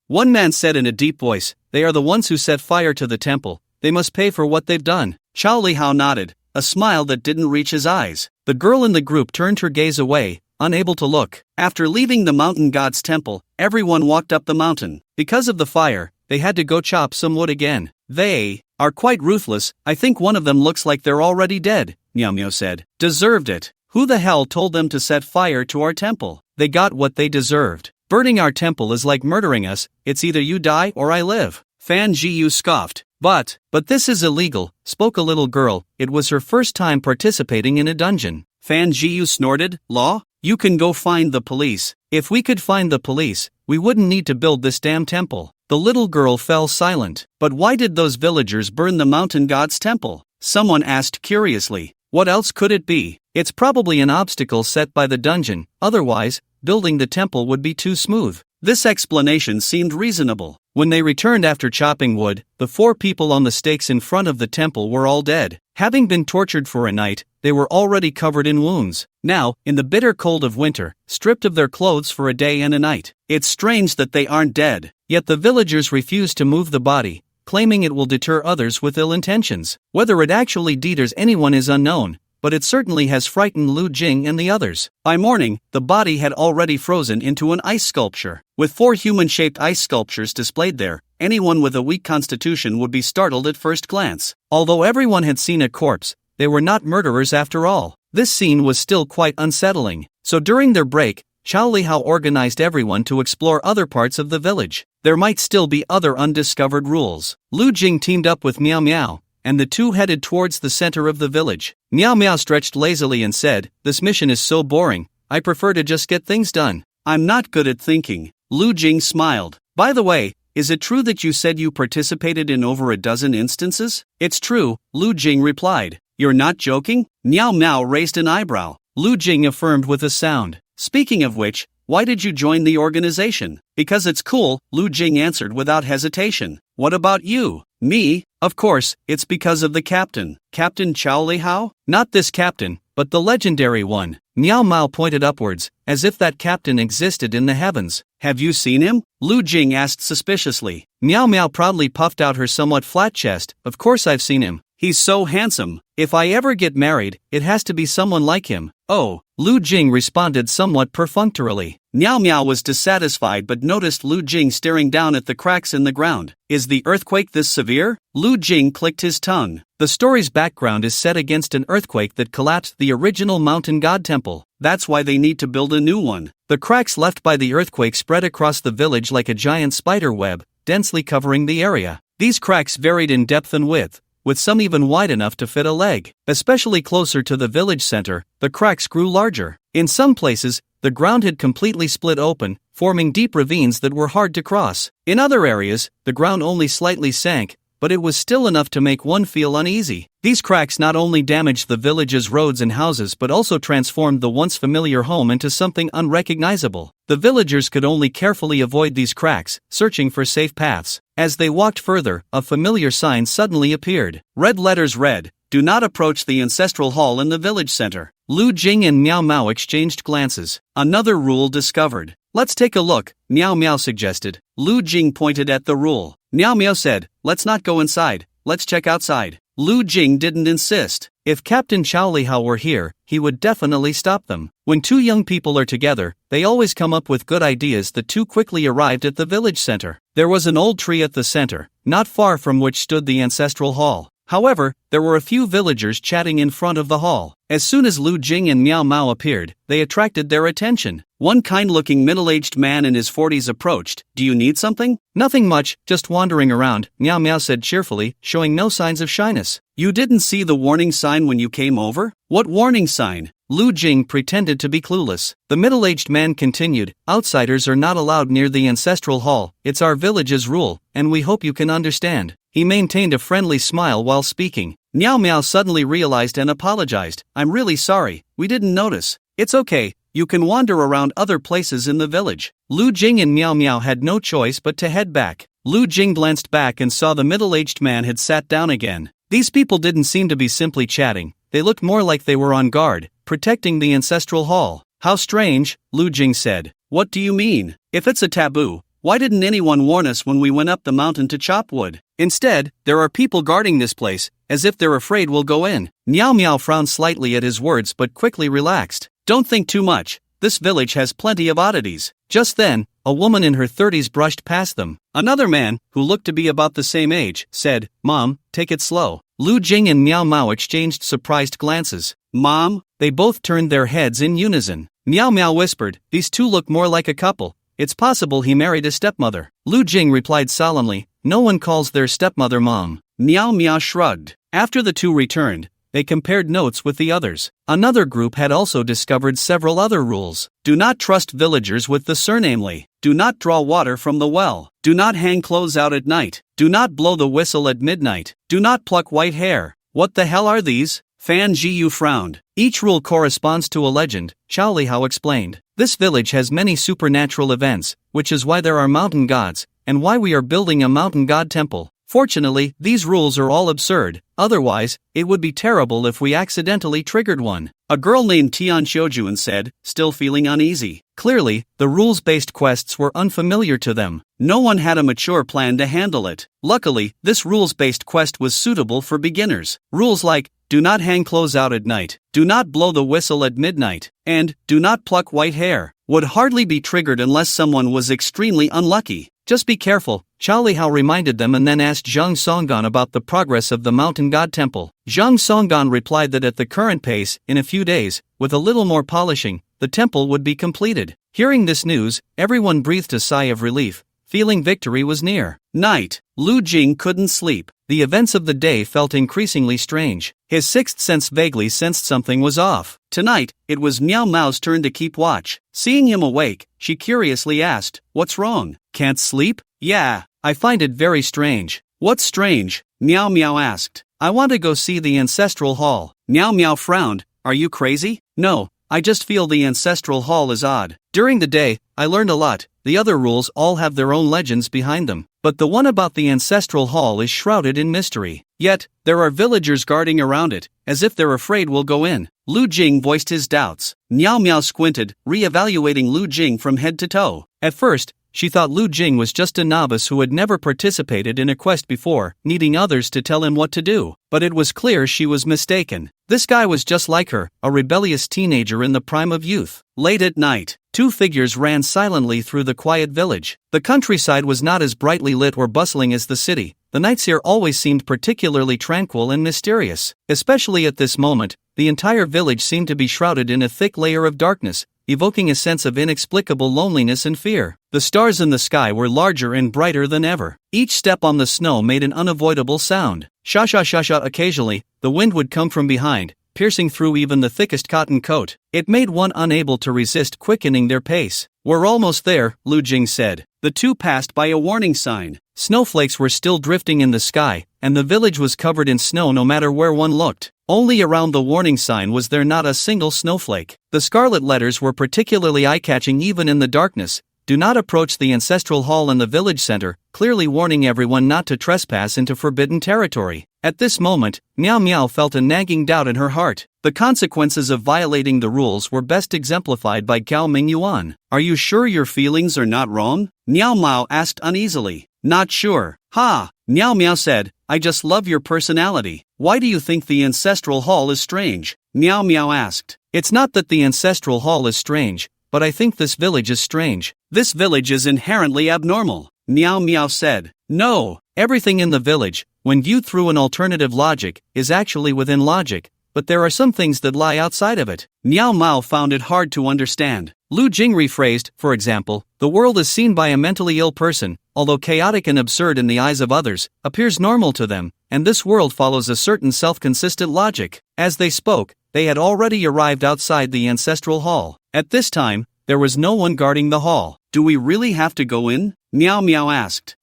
One man said in a deep voice, they are the ones who set fire to the temple. They must pay for what they've done. Chao Lihao nodded, a smile that didn't reach his eyes. The girl in the group turned her gaze away, unable to look. After leaving the mountain god's temple, everyone walked up the mountain. Because of the fire, they had to go chop some wood again. They are quite ruthless. I think one of them looks like they're already dead, Miao Miao said. Deserved it. Who the hell told them to set fire to our temple? They got what they deserved. Burning our temple is like murdering us. It's either you die or I live. Fan Jiyu scoffed. But this is illegal, spoke a little girl. It was her first time participating in a dungeon. Fan Jiyu snorted. Law? You can go find the police. If we could find the police, we wouldn't need to build this damn temple. The little girl fell silent. But why did those villagers burn the mountain god's temple? Someone asked curiously. What else could it be? It's probably an obstacle set by the dungeon, otherwise, building the temple would be too smooth. This explanation seemed reasonable. When they returned after chopping wood, the 4 people on the stakes in front of the temple were all dead. Having been tortured for a night, they were already covered in wounds. Now, in the bitter cold of winter, stripped of their clothes for a day and a night. It's strange that they aren't dead. Yet the villagers refuse to move the body, claiming it will deter others with ill intentions. Whether it actually deters anyone is unknown, but it certainly has frightened Lu Jing and the others. By morning, the body had already frozen into an ice sculpture. With 4 human-shaped ice sculptures displayed there, anyone with a weak constitution would be startled at first glance. Although everyone had seen a corpse, they were not murderers after all. This scene was still quite unsettling. So during their break, Chao Lihao organized everyone to explore other parts of the village. There might still be other undiscovered rules. Lu Jing teamed up with Miao Miao, and the two headed towards the center of the village. Miao Miao stretched lazily and said, "This mission is so boring, I prefer to just get things done." "I'm not good at thinking." Lu Jing smiled. "By the way, is it true that you said you participated in over a dozen instances?" "It's true," Lu Jing replied. "You're not joking?" Miao Miao raised an eyebrow. Lu Jing affirmed with a sound. "Speaking of which, why did you join the organization?" "Because it's cool," Lu Jing answered without hesitation. "What about you?" "Me? Of course, it's because of the captain." "Captain Chao Lihao?" "Not this captain, but the legendary one." Miao Miao pointed upwards, as if that captain existed in the heavens. "Have you seen him?" Lu Jing asked suspiciously. Miao Miao proudly puffed out her somewhat flat chest. "Of course I've seen him. He's so handsome. If I ever get married, it has to be someone like him." "Oh," Lu Jing responded somewhat perfunctorily. Miao Miao was dissatisfied but noticed Lu Jing staring down at the cracks in the ground. "Is the earthquake this severe?" Lu Jing clicked his tongue. The story's background is set against an earthquake that collapsed the original mountain god temple. That's why they need to build a new one. The cracks left by the earthquake spread across the village like a giant spider web, densely covering the area. These cracks varied in depth and width, with some even wide enough to fit a leg. Especially closer to the village center, the cracks grew larger. In some places, the ground had completely split open, forming deep ravines that were hard to cross. In other areas, the ground only slightly sank, but it was still enough to make one feel uneasy. These cracks not only damaged the village's roads and houses but also transformed the once familiar home into something unrecognizable. The villagers could only carefully avoid these cracks, searching for safe paths. As they walked further, a familiar sign suddenly appeared. Red letters read, "Do not approach the ancestral hall in the village center." Lu Jing and Miao Miao exchanged glances. Another rule discovered. "Let's take a look," Miao Miao suggested. Lu Jing pointed at the rule. Miao Miao said, "Let's not go inside, let's check outside." Lu Jing didn't insist. If Captain Chao Lihao were here, he would definitely stop them. When two young people are together, they always come up with good ideas. The two quickly arrived at the village center. There was an old tree at the center, not far from which stood the ancestral hall. However, there were a few villagers chatting in front of the hall. As soon as Lu Jing and Miao Miao appeared, they attracted their attention. One kind-looking middle-aged man in his 40s approached. "Do you need something?" "Nothing much, just wandering around," Miao Miao said cheerfully, showing no signs of shyness. "You didn't see the warning sign when you came over?" "What warning sign?" Lu Jing pretended to be clueless. The middle-aged man continued, "Outsiders are not allowed near the ancestral hall. It's our village's rule, and we hope you can understand." He maintained a friendly smile while speaking. Miao Miao suddenly realized and apologized. "I'm really sorry, we didn't notice." "It's okay, you can wander around other places in the village." Lu Jing and Miao Miao had no choice but to head back. Lu Jing glanced back and saw the middle-aged man had sat down again. These people didn't seem to be simply chatting, they looked more like they were on guard, protecting the ancestral hall. "How strange," Lu Jing said. "What do you mean? If it's a taboo, why didn't anyone warn us when we went up the mountain to chop wood? Instead, there are people guarding this place, as if they're afraid we'll go in." Miao Miao frowned slightly at his words but quickly relaxed. "Don't think too much, this village has plenty of oddities." Just then, a woman in her 30s brushed past them. Another man, who looked to be about the same age, said, "Mom, take it slow." Lu Jing and Miao Miao exchanged surprised glances. "Mom?" They both turned their heads in unison. Miao Miao whispered, "These two look more like a couple. It's possible he married a stepmother." Lu Jing replied solemnly, "No one calls their stepmother mom." Miao Miao shrugged. After the two returned, they compared notes with the others. Another group had also discovered several other rules. Do not trust villagers with the surname Li. Do not draw water from the well. Do not hang clothes out at night. Do not blow the whistle at midnight. Do not pluck white hair. What the hell are these? Fan Jiyu frowned. Each rule corresponds to a legend, Chao Lihao explained. This village has many supernatural events, which is why there are mountain gods, and why we are building a mountain god temple. Fortunately, these rules are all absurd, otherwise, it would be terrible if we accidentally triggered one. A girl named Tian Xiujuan said, still feeling uneasy. Clearly, the rules-based quests were unfamiliar to them. No one had a mature plan to handle it. Luckily, this rules-based quest was suitable for beginners. Rules like, do not hang clothes out at night, do not blow the whistle at midnight, and do not pluck white hair would hardly be triggered unless someone was extremely unlucky. Just be careful, Chow Li Hao reminded them and then asked Zhang Songgan about the progress of the mountain god temple. Zhang Songgan replied that at the current pace, in a few days, with a little more polishing, the temple would be completed. Hearing this news, everyone breathed a sigh of relief, feeling victory was near. Night. Lu Jing couldn't sleep. The events of the day felt increasingly strange. His sixth sense vaguely sensed something was off. Tonight, it was Miao Mao's turn to keep watch. Seeing him awake, she curiously asked, "What's wrong? Can't sleep?" "Yeah, I find it very strange." "What's strange?" Miao Miao asked. "I want to go see the ancestral hall." Miao Miao frowned. "Are you crazy?" "No, I just feel the ancestral hall is odd. During the day, I learned a lot. The other rules all have their own legends behind them, but the one about the ancestral hall is shrouded in mystery. Yet, there are villagers guarding around it, as if they're afraid we'll go in." Lu Jing voiced his doubts. Miao Miao squinted, re-evaluating Lu Jing from head to toe. At first, she thought Lu Jing was just a novice who had never participated in a quest before, needing others to tell him what to do. But it was clear she was mistaken. This guy was just like her, a rebellious teenager in the prime of youth. Late at night, two figures ran silently through the quiet village. The countryside was not as brightly lit or bustling as the city. The nights here always seemed particularly tranquil and mysterious. Especially at this moment, the entire village seemed to be shrouded in a thick layer of darkness, evoking a sense of inexplicable loneliness and fear. The stars in the sky were larger and brighter than ever. Each step on the snow made an unavoidable sound. Sha-sha-sha-sha. Occasionally, the wind would come from behind, piercing through even the thickest cotton coat. It made one unable to resist quickening their pace. "We're almost there," Lu Jing said. The two passed by a warning sign. Snowflakes were still drifting in the sky, and the village was covered in snow no matter where one looked. Only around the warning sign was there not a single snowflake. The scarlet letters were particularly eye-catching even in the darkness. "Do not approach the ancestral hall in the village center," clearly warning everyone not to trespass into forbidden territory. At this moment, Miao Miao felt a nagging doubt in her heart. The consequences of violating the rules were best exemplified by Gao Mingyuan. "Are you sure your feelings are not wrong?" Miao Miao asked uneasily. "Not sure." "Ha!" Miao Miao said, "I just love your personality. Why do you think the ancestral hall is strange?" Miao Miao asked. "It's not that the ancestral hall is strange, but I think this village is strange." "This village is inherently abnormal," Miao Miao said. "No, everything in the village, when viewed through an alternative logic, is actually within logic, but there are some things that lie outside of it." Miao Miao found it hard to understand. Lu Jing rephrased, for example, "The world is seen by a mentally ill person, although chaotic and absurd in the eyes of others, appears normal to them, and this world follows a certain self-consistent logic." As they spoke, they had already arrived outside the ancestral hall. At this time, there was no one guarding the hall. "Do we really have to go in?" Miao Miao asked.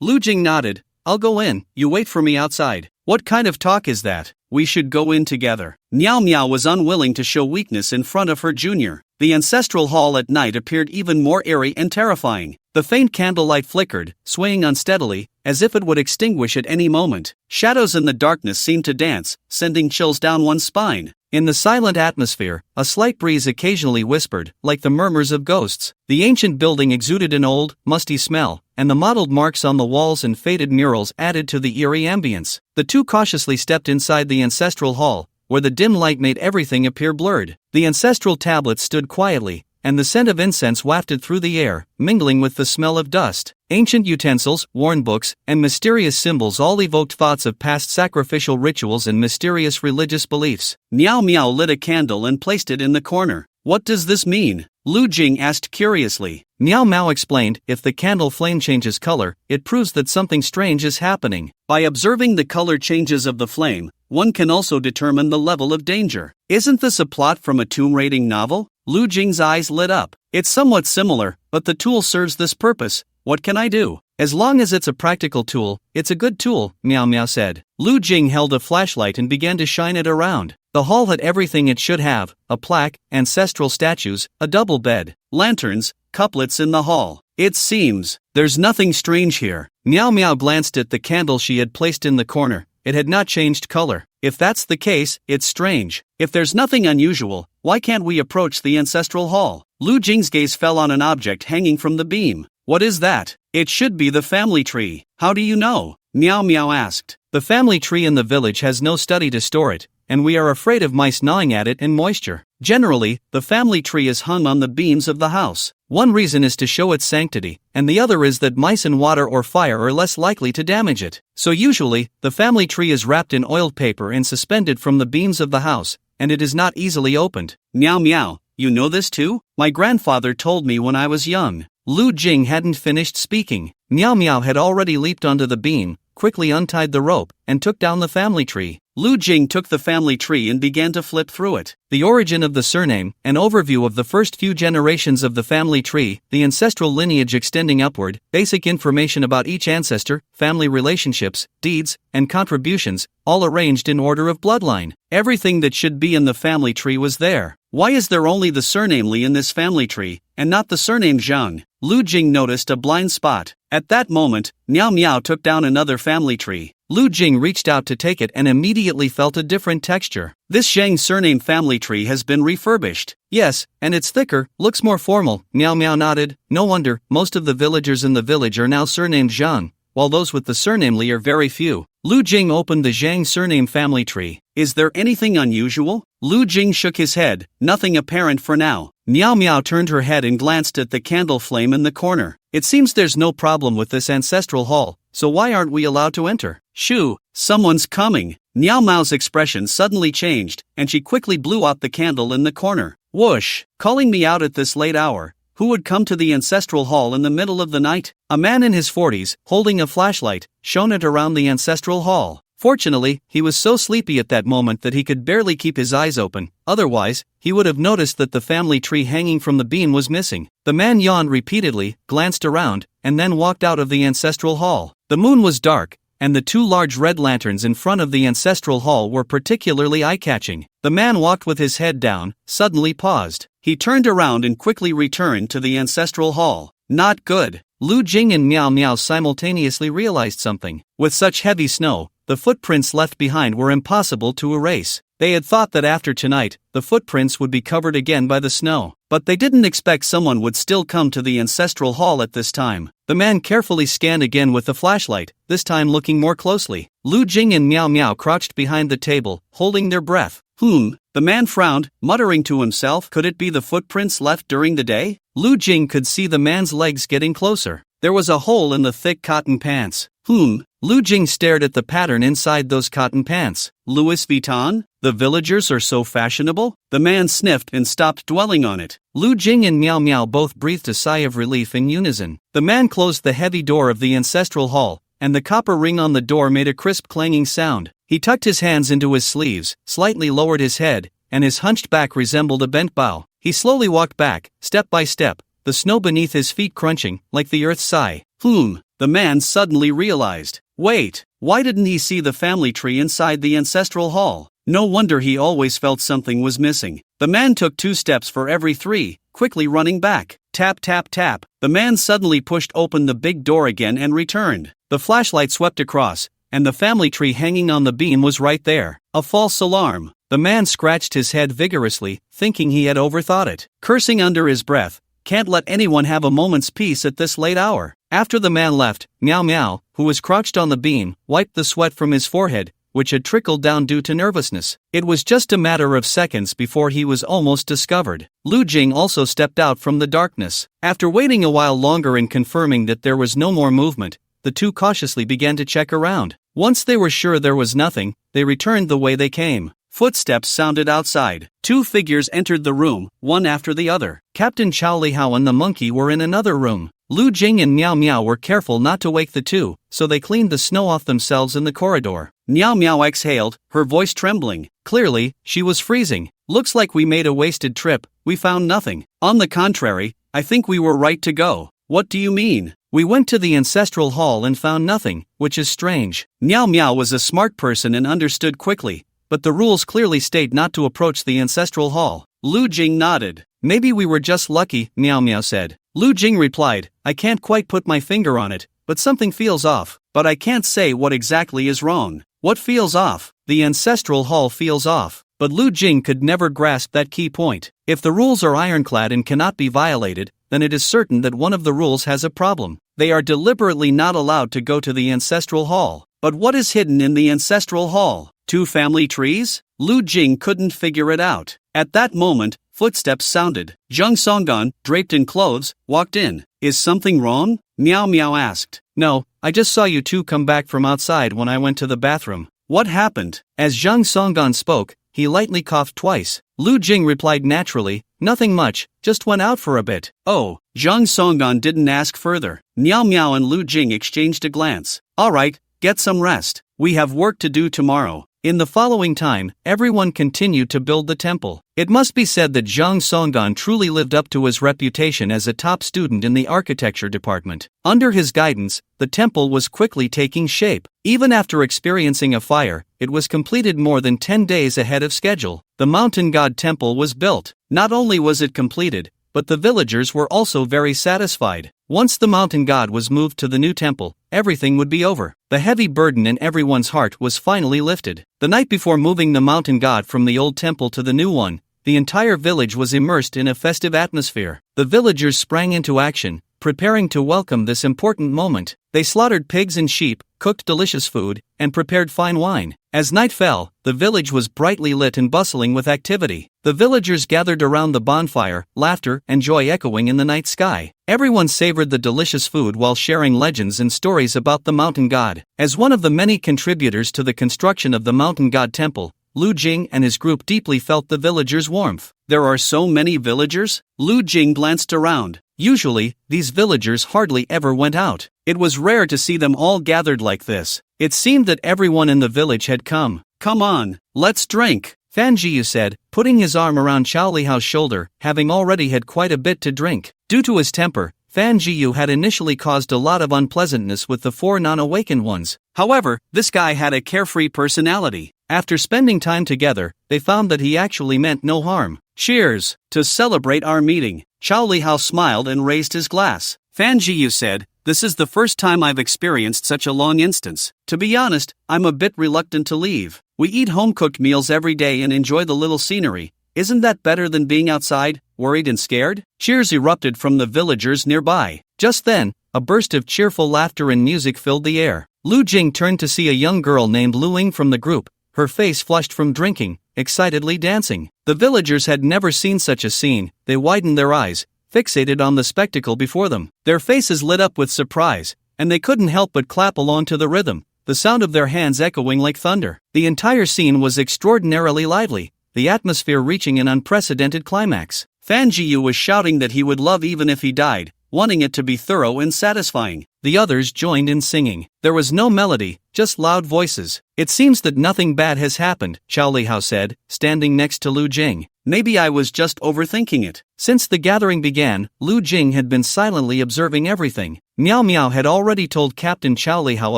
Lu Jing nodded. "I'll go in, you wait for me outside." "What kind of talk is that? We should go in together." Miao Miao was unwilling to show weakness in front of her junior. The ancestral hall at night appeared even more eerie and terrifying. The faint candlelight flickered, swaying unsteadily, as if it would extinguish at any moment. Shadows in the darkness seemed to dance, sending chills down one's spine. In the silent atmosphere, a slight breeze occasionally whispered, like the murmurs of ghosts. The ancient building exuded an old, musty smell, and the mottled marks on the walls and faded murals added to the eerie ambience. The two cautiously stepped inside the ancestral hall, where the dim light made everything appear blurred. The ancestral tablets stood quietly, and the scent of incense wafted through the air, mingling with the smell of dust. Ancient utensils, worn books, and mysterious symbols all evoked thoughts of past sacrificial rituals and mysterious religious beliefs. Miao Miao lit a candle and placed it in the corner. "What does this mean?" Lu Jing asked curiously. Miao Miao explained, "If the candle flame changes color, it proves that something strange is happening. By observing the color changes of the flame, one can also determine the level of danger." "Isn't this a plot from a tomb raiding novel?" Lu Jing's eyes lit up. "It's somewhat similar, but the tool serves this purpose. What can I do?" "As long as it's a practical tool, it's a good tool," Miao Miao said. Lu Jing held a flashlight and began to shine it around. The hall had everything it should have: a plaque, ancestral statues, a double bed, lanterns, couplets in the hall. "It seems there's nothing strange here." Miao Miao glanced at the candle she had placed in the corner. It had not changed color. "If that's the case, it's strange. If there's nothing unusual, why can't we approach the ancestral hall?" Lu Jing's gaze fell on an object hanging from the beam. "What is that?" "It should be the family tree." "How do you know?" Meow Meow asked. The family tree in the village has no study to store it, and we are afraid of mice gnawing at it and moisture. Generally, the family tree is hung on the beams of the house. One reason is to show its sanctity, and the other is that mice and water or fire are less likely to damage it. So usually, the family tree is wrapped in oiled paper and suspended from the beams of the house, and it is not easily opened. Meow Meow, you know this too? My grandfather told me when I was young. Lu Jing hadn't finished speaking. Meow Meow had already leaped onto the beam, quickly untied the rope, and took down the family tree. Lu Jing took the family tree and began to flip through it. The origin of the surname, an overview of the first few generations of the family tree, the ancestral lineage extending upward, basic information about each ancestor, family relationships, deeds, and contributions, all arranged in order of bloodline. Everything that should be in the family tree was there. Why is there only the surname Li in this family tree, and not the surname Zhang? Lu Jing noticed a blind spot. At that moment, Meow Meow took down another family tree. Lu Jing reached out to take it and immediately felt a different texture. This Zhang surname family tree has been refurbished. Yes, and it's thicker, looks more formal. Meow Meow nodded. No wonder, most of the villagers in the village are now surnamed Zhang, while those with the surname Li are very few. Lu Jing opened the Zhang surname family tree. Is there anything unusual? Lu Jing shook his head. Nothing apparent for now. Meow Meow turned her head and glanced at the candle flame in the corner. It seems there's no problem with this ancestral hall, so why aren't we allowed to enter? Shoo, someone's coming. Meow Meow's expression suddenly changed, and she quickly blew out the candle in the corner. Whoosh! Calling me out at this late hour? Who would come to the ancestral hall in the middle of the night? A man in his 40s, holding a flashlight, shone it around the ancestral hall. Fortunately, he was so sleepy at that moment that he could barely keep his eyes open. Otherwise, he would have noticed that the family tree hanging from the beam was missing. The man yawned repeatedly, glanced around, and then walked out of the ancestral hall. The moon was dark, and the two large red lanterns in front of the ancestral hall were particularly eye-catching. The man walked with his head down, suddenly paused. He turned around and quickly returned to the ancestral hall. Not good. Lu Jing and Meow Meow simultaneously realized something. With such heavy snow, the footprints left behind were impossible to erase. They had thought that after tonight, the footprints would be covered again by the snow. But they didn't expect someone would still come to the ancestral hall at this time. The man carefully scanned again with the flashlight, this time looking more closely. Lu Jing and Meow Meow crouched behind the table, holding their breath. The man frowned, muttering to himself, could it be the footprints left during the day? Lu Jing could see the man's legs getting closer. There was a hole in the thick cotton pants. Lu Jing stared at the pattern inside those cotton pants. Louis Vuitton? The villagers are so fashionable? The man sniffed and stopped dwelling on it. Lu Jing and Meow Meow both breathed a sigh of relief in unison. The man closed the heavy door of the ancestral hall, and the copper ring on the door made a crisp clanging sound. He tucked his hands into his sleeves, slightly lowered his head, and his hunched back resembled a bent bow. He slowly walked back, step by step, the snow beneath his feet crunching, like the earth's sigh. The man suddenly realized. Wait, why didn't he see the family tree inside the ancestral hall? No wonder he always felt something was missing. The man took 2 steps for every 3, quickly running back. Tap tap tap. The man suddenly pushed open the big door again and returned. The flashlight swept across, and the family tree hanging on the beam was right there. A false alarm. The man scratched his head vigorously, thinking he had overthought it. Cursing under his breath, can't let anyone have a moment's peace at this late hour. After the man left, Meow Meow, who was crouched on the beam, wiped the sweat from his forehead, which had trickled down due to nervousness. It was just a matter of seconds before he was almost discovered. Lu Jing also stepped out from the darkness. After waiting a while longer and confirming that there was no more movement, the two cautiously began to check around. Once they were sure there was nothing, they returned the way they came. Footsteps sounded outside. 2 figures entered the room, one after the other. Captain Chow Li Hao and the monkey were in another room. Lu Jing and Meow Meow were careful not to wake the two, so they cleaned the snow off themselves in the corridor. Meow Meow exhaled, her voice trembling. Clearly, she was freezing. Looks like we made a wasted trip, we found nothing. On the contrary, I think we were right to go. What do you mean? We went to the ancestral hall and found nothing, which is strange. Meow Meow was a smart person and understood quickly, but the rules clearly state not to approach the ancestral hall. Lu Jing nodded. Maybe we were just lucky, Meow Meow said. Lu Jing replied, I can't quite put my finger on it, but something feels off. But I can't say what exactly is wrong. What feels off? The ancestral hall feels off. But Lu Jing could never grasp that key point. If the rules are ironclad and cannot be violated, then it is certain that one of the rules has a problem. They are deliberately not allowed to go to the ancestral hall. But what is hidden in the ancestral hall? 2 family trees? Lu Jing couldn't figure it out. At that moment, footsteps sounded. Jung Songgan, draped in clothes, walked in. Is something wrong? Meow Meow asked. No, I just saw you two come back from outside when I went to the bathroom. What happened? As Jung Songgan spoke, he lightly coughed twice. Lu Jing replied naturally, nothing much, just went out for a bit. Oh, Jung Songgan didn't ask further. Meow Meow and Lu Jing exchanged a glance. Alright, get some rest. We have work to do tomorrow. In the following time, everyone continued to build the temple. It must be said that Jung Songgan truly lived up to his reputation as a top student in the architecture department. Under his guidance, the temple was quickly taking shape. Even after experiencing a fire, it was completed more than 10 days ahead of schedule. The mountain god temple was built. Not only was it completed, but the villagers were also very satisfied. Once the mountain god was moved to the new temple, everything would be over. The heavy burden in everyone's heart was finally lifted. The night before moving the mountain god from the old temple to the new one, the entire village was immersed in a festive atmosphere. The villagers sprang into action, preparing to welcome this important moment. They slaughtered pigs and sheep, cooked delicious food, and prepared fine wine. As night fell, the village was brightly lit and bustling with activity. The villagers gathered around the bonfire, laughter and joy echoing in the night sky. Everyone savored the delicious food while sharing legends and stories about the mountain god. As one of the many contributors to the construction of the mountain god temple, Lu Jing and his group deeply felt the villagers' warmth. There are so many villagers? Lu Jing glanced around. Usually, these villagers hardly ever went out. It was rare to see them all gathered like this. It seemed that everyone in the village had come. Come on, let's drink, Fan Jiyu said, putting his arm around Chao Lihao's shoulder, having already had quite a bit to drink. Due to his temper, Fan Jiyu had initially caused a lot of unpleasantness with the 4 non-awakened ones. However, this guy had a carefree personality. After spending time together, they found that he actually meant no harm. Cheers! To celebrate our meeting. Chao Lihao smiled and raised his glass. Fan Jiyu said, this is the first time I've experienced such a long instance. To be honest, I'm a bit reluctant to leave. We eat home-cooked meals every day and enjoy the little scenery. Isn't that better than being outside, worried and scared? Cheers erupted from the villagers nearby. Just then, a burst of cheerful laughter and music filled the air. Lu Jing turned to see a young girl named Lu Ying from the group, her face flushed from drinking, excitedly dancing. The villagers had never seen such a scene. They widened their eyes, fixated on the spectacle before them. Their faces lit up with surprise, and they couldn't help but clap along to the rhythm, the sound of their hands echoing like thunder. The entire scene was extraordinarily lively, the atmosphere reaching an unprecedented climax. Fan Jiyu was shouting that he would love even if he died, wanting it to be thorough and satisfying. The others joined in singing. There was no melody, just loud voices. It seems that nothing bad has happened, Chao Lihao said, standing next to Lu Jing. Maybe I was just overthinking it. Since the gathering began, Lu Jing had been silently observing everything. Miao Miao had already told Captain Chao Lihao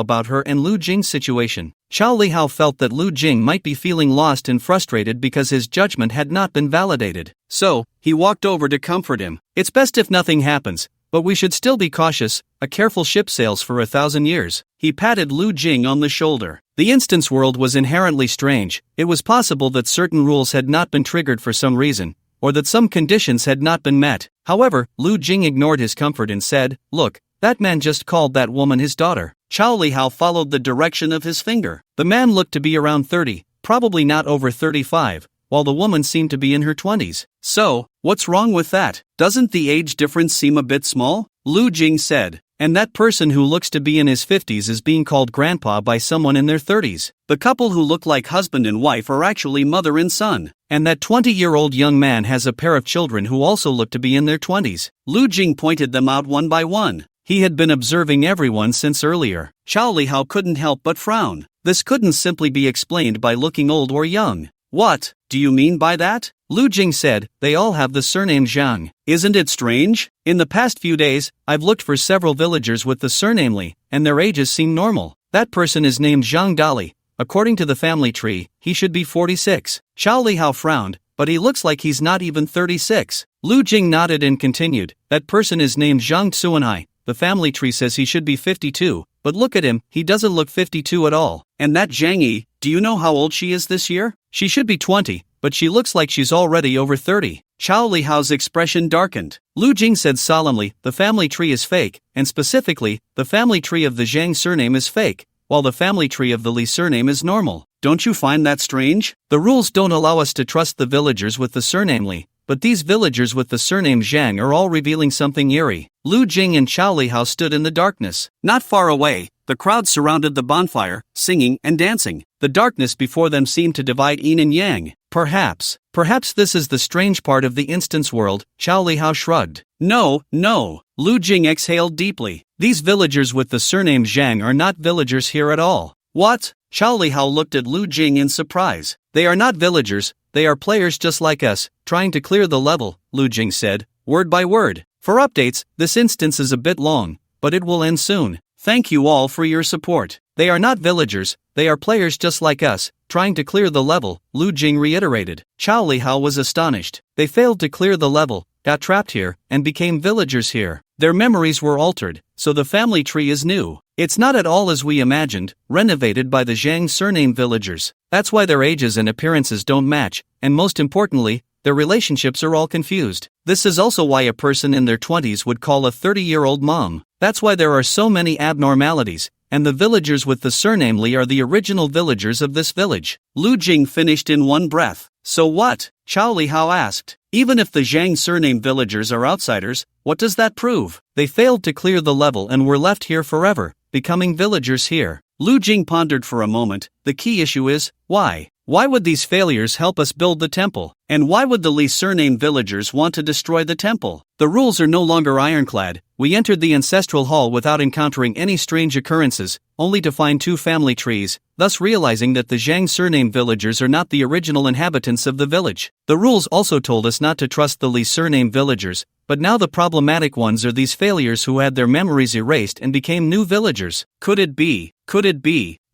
about her and Lu Jing's situation. Chao Lihao felt that Lu Jing might be feeling lost and frustrated because his judgment had not been validated. So, he walked over to comfort him. It's best if nothing happens, but we should still be cautious. A careful ship sails for 1,000 years. He patted Lu Jing on the shoulder. The instance world was inherently strange. It was possible that certain rules had not been triggered for some reason, or that some conditions had not been met. However, Lu Jing ignored his comfort and said, "Look, that man just called that woman his daughter." Chao Lihao followed the direction of his finger. The man looked to be around 30, probably not over 35, while the woman seemed to be in her 20s. So, what's wrong with that? Doesn't the age difference seem a bit small? Lu Jing said. And that person who looks to be in his 50s is being called grandpa by someone in their 30s. The couple who look like husband and wife are actually mother and son. And that 20-year-old young man has a pair of children who also look to be in their 20s. Lu Jing pointed them out one by one. He had been observing everyone since earlier. Chao Lihao couldn't help but frown. This couldn't simply be explained by looking old or young. What do you mean by that? Lu Jing said, they all have the surname Zhang. Isn't it strange? In the past few days, I've looked for several villagers with the surname Li, and their ages seem normal. That person is named Zhang Dali. According to the family tree, he should be 46. Chao Lihao frowned, but he looks like he's not even 36. Lu Jing nodded and continued, that person is named Zhang Tsuanhai. The family tree says he should be 52, but look at him, he doesn't look 52 at all. And that Zhang Yi, do you know how old she is this year? She should be 20, but she looks like she's already over 30. Chao Lihao's expression darkened. Lu Jing said solemnly, the family tree is fake, and specifically, the family tree of the Zhang surname is fake, while the family tree of the Li surname is normal. Don't you find that strange? The rules don't allow us to trust the villagers with the surname Li, but these villagers with the surname Zhang are all revealing something eerie. Lu Jing and Chao Lihao stood in the darkness. Not far away, the crowd surrounded the bonfire, singing and dancing. The darkness before them seemed to divide yin and yang. Perhaps this is the strange part of the instance world, Chao Lihao shrugged. No. Lu Jing exhaled deeply. These villagers with the surname Zhang are not villagers here at all. What? Chao Lihao looked at Lu Jing in surprise. They are not villagers, they are players just like us, trying to clear the level, Lu Jing said, word by word. For updates, this instance is a bit long, but it will end soon. Thank you all for your support. They are not villagers, they are players just like us, trying to clear the level, Lu Jing reiterated. Chao Lihao was astonished. They failed to clear the level, got trapped here, and became villagers here. Their memories were altered, so the family tree is new. It's not at all as we imagined, renovated by the Zhang surname villagers. That's why their ages and appearances don't match, and most importantly, their relationships are all confused. This is also why a person in their 20s would call a 30-year-old mom. That's why there are so many abnormalities, and the villagers with the surname Li are the original villagers of this village. Lu Jing finished in one breath. So what? Chao Lihao asked. Even if the Zhang surname villagers are outsiders, what does that prove? They failed to clear the level and were left here forever, becoming villagers here. Lu Jing pondered for a moment. The key issue is, why? Why would these failures help us build the temple? And why would the Li surname villagers want to destroy the temple? The rules are no longer ironclad. We entered the ancestral hall without encountering any strange occurrences, only to find 2 family trees, thus realizing that the Zhang surname villagers are not the original inhabitants of the village. The rules also told us not to trust the Li surname villagers, but now the problematic ones are these failures who had their memories erased and became new villagers. Could it be?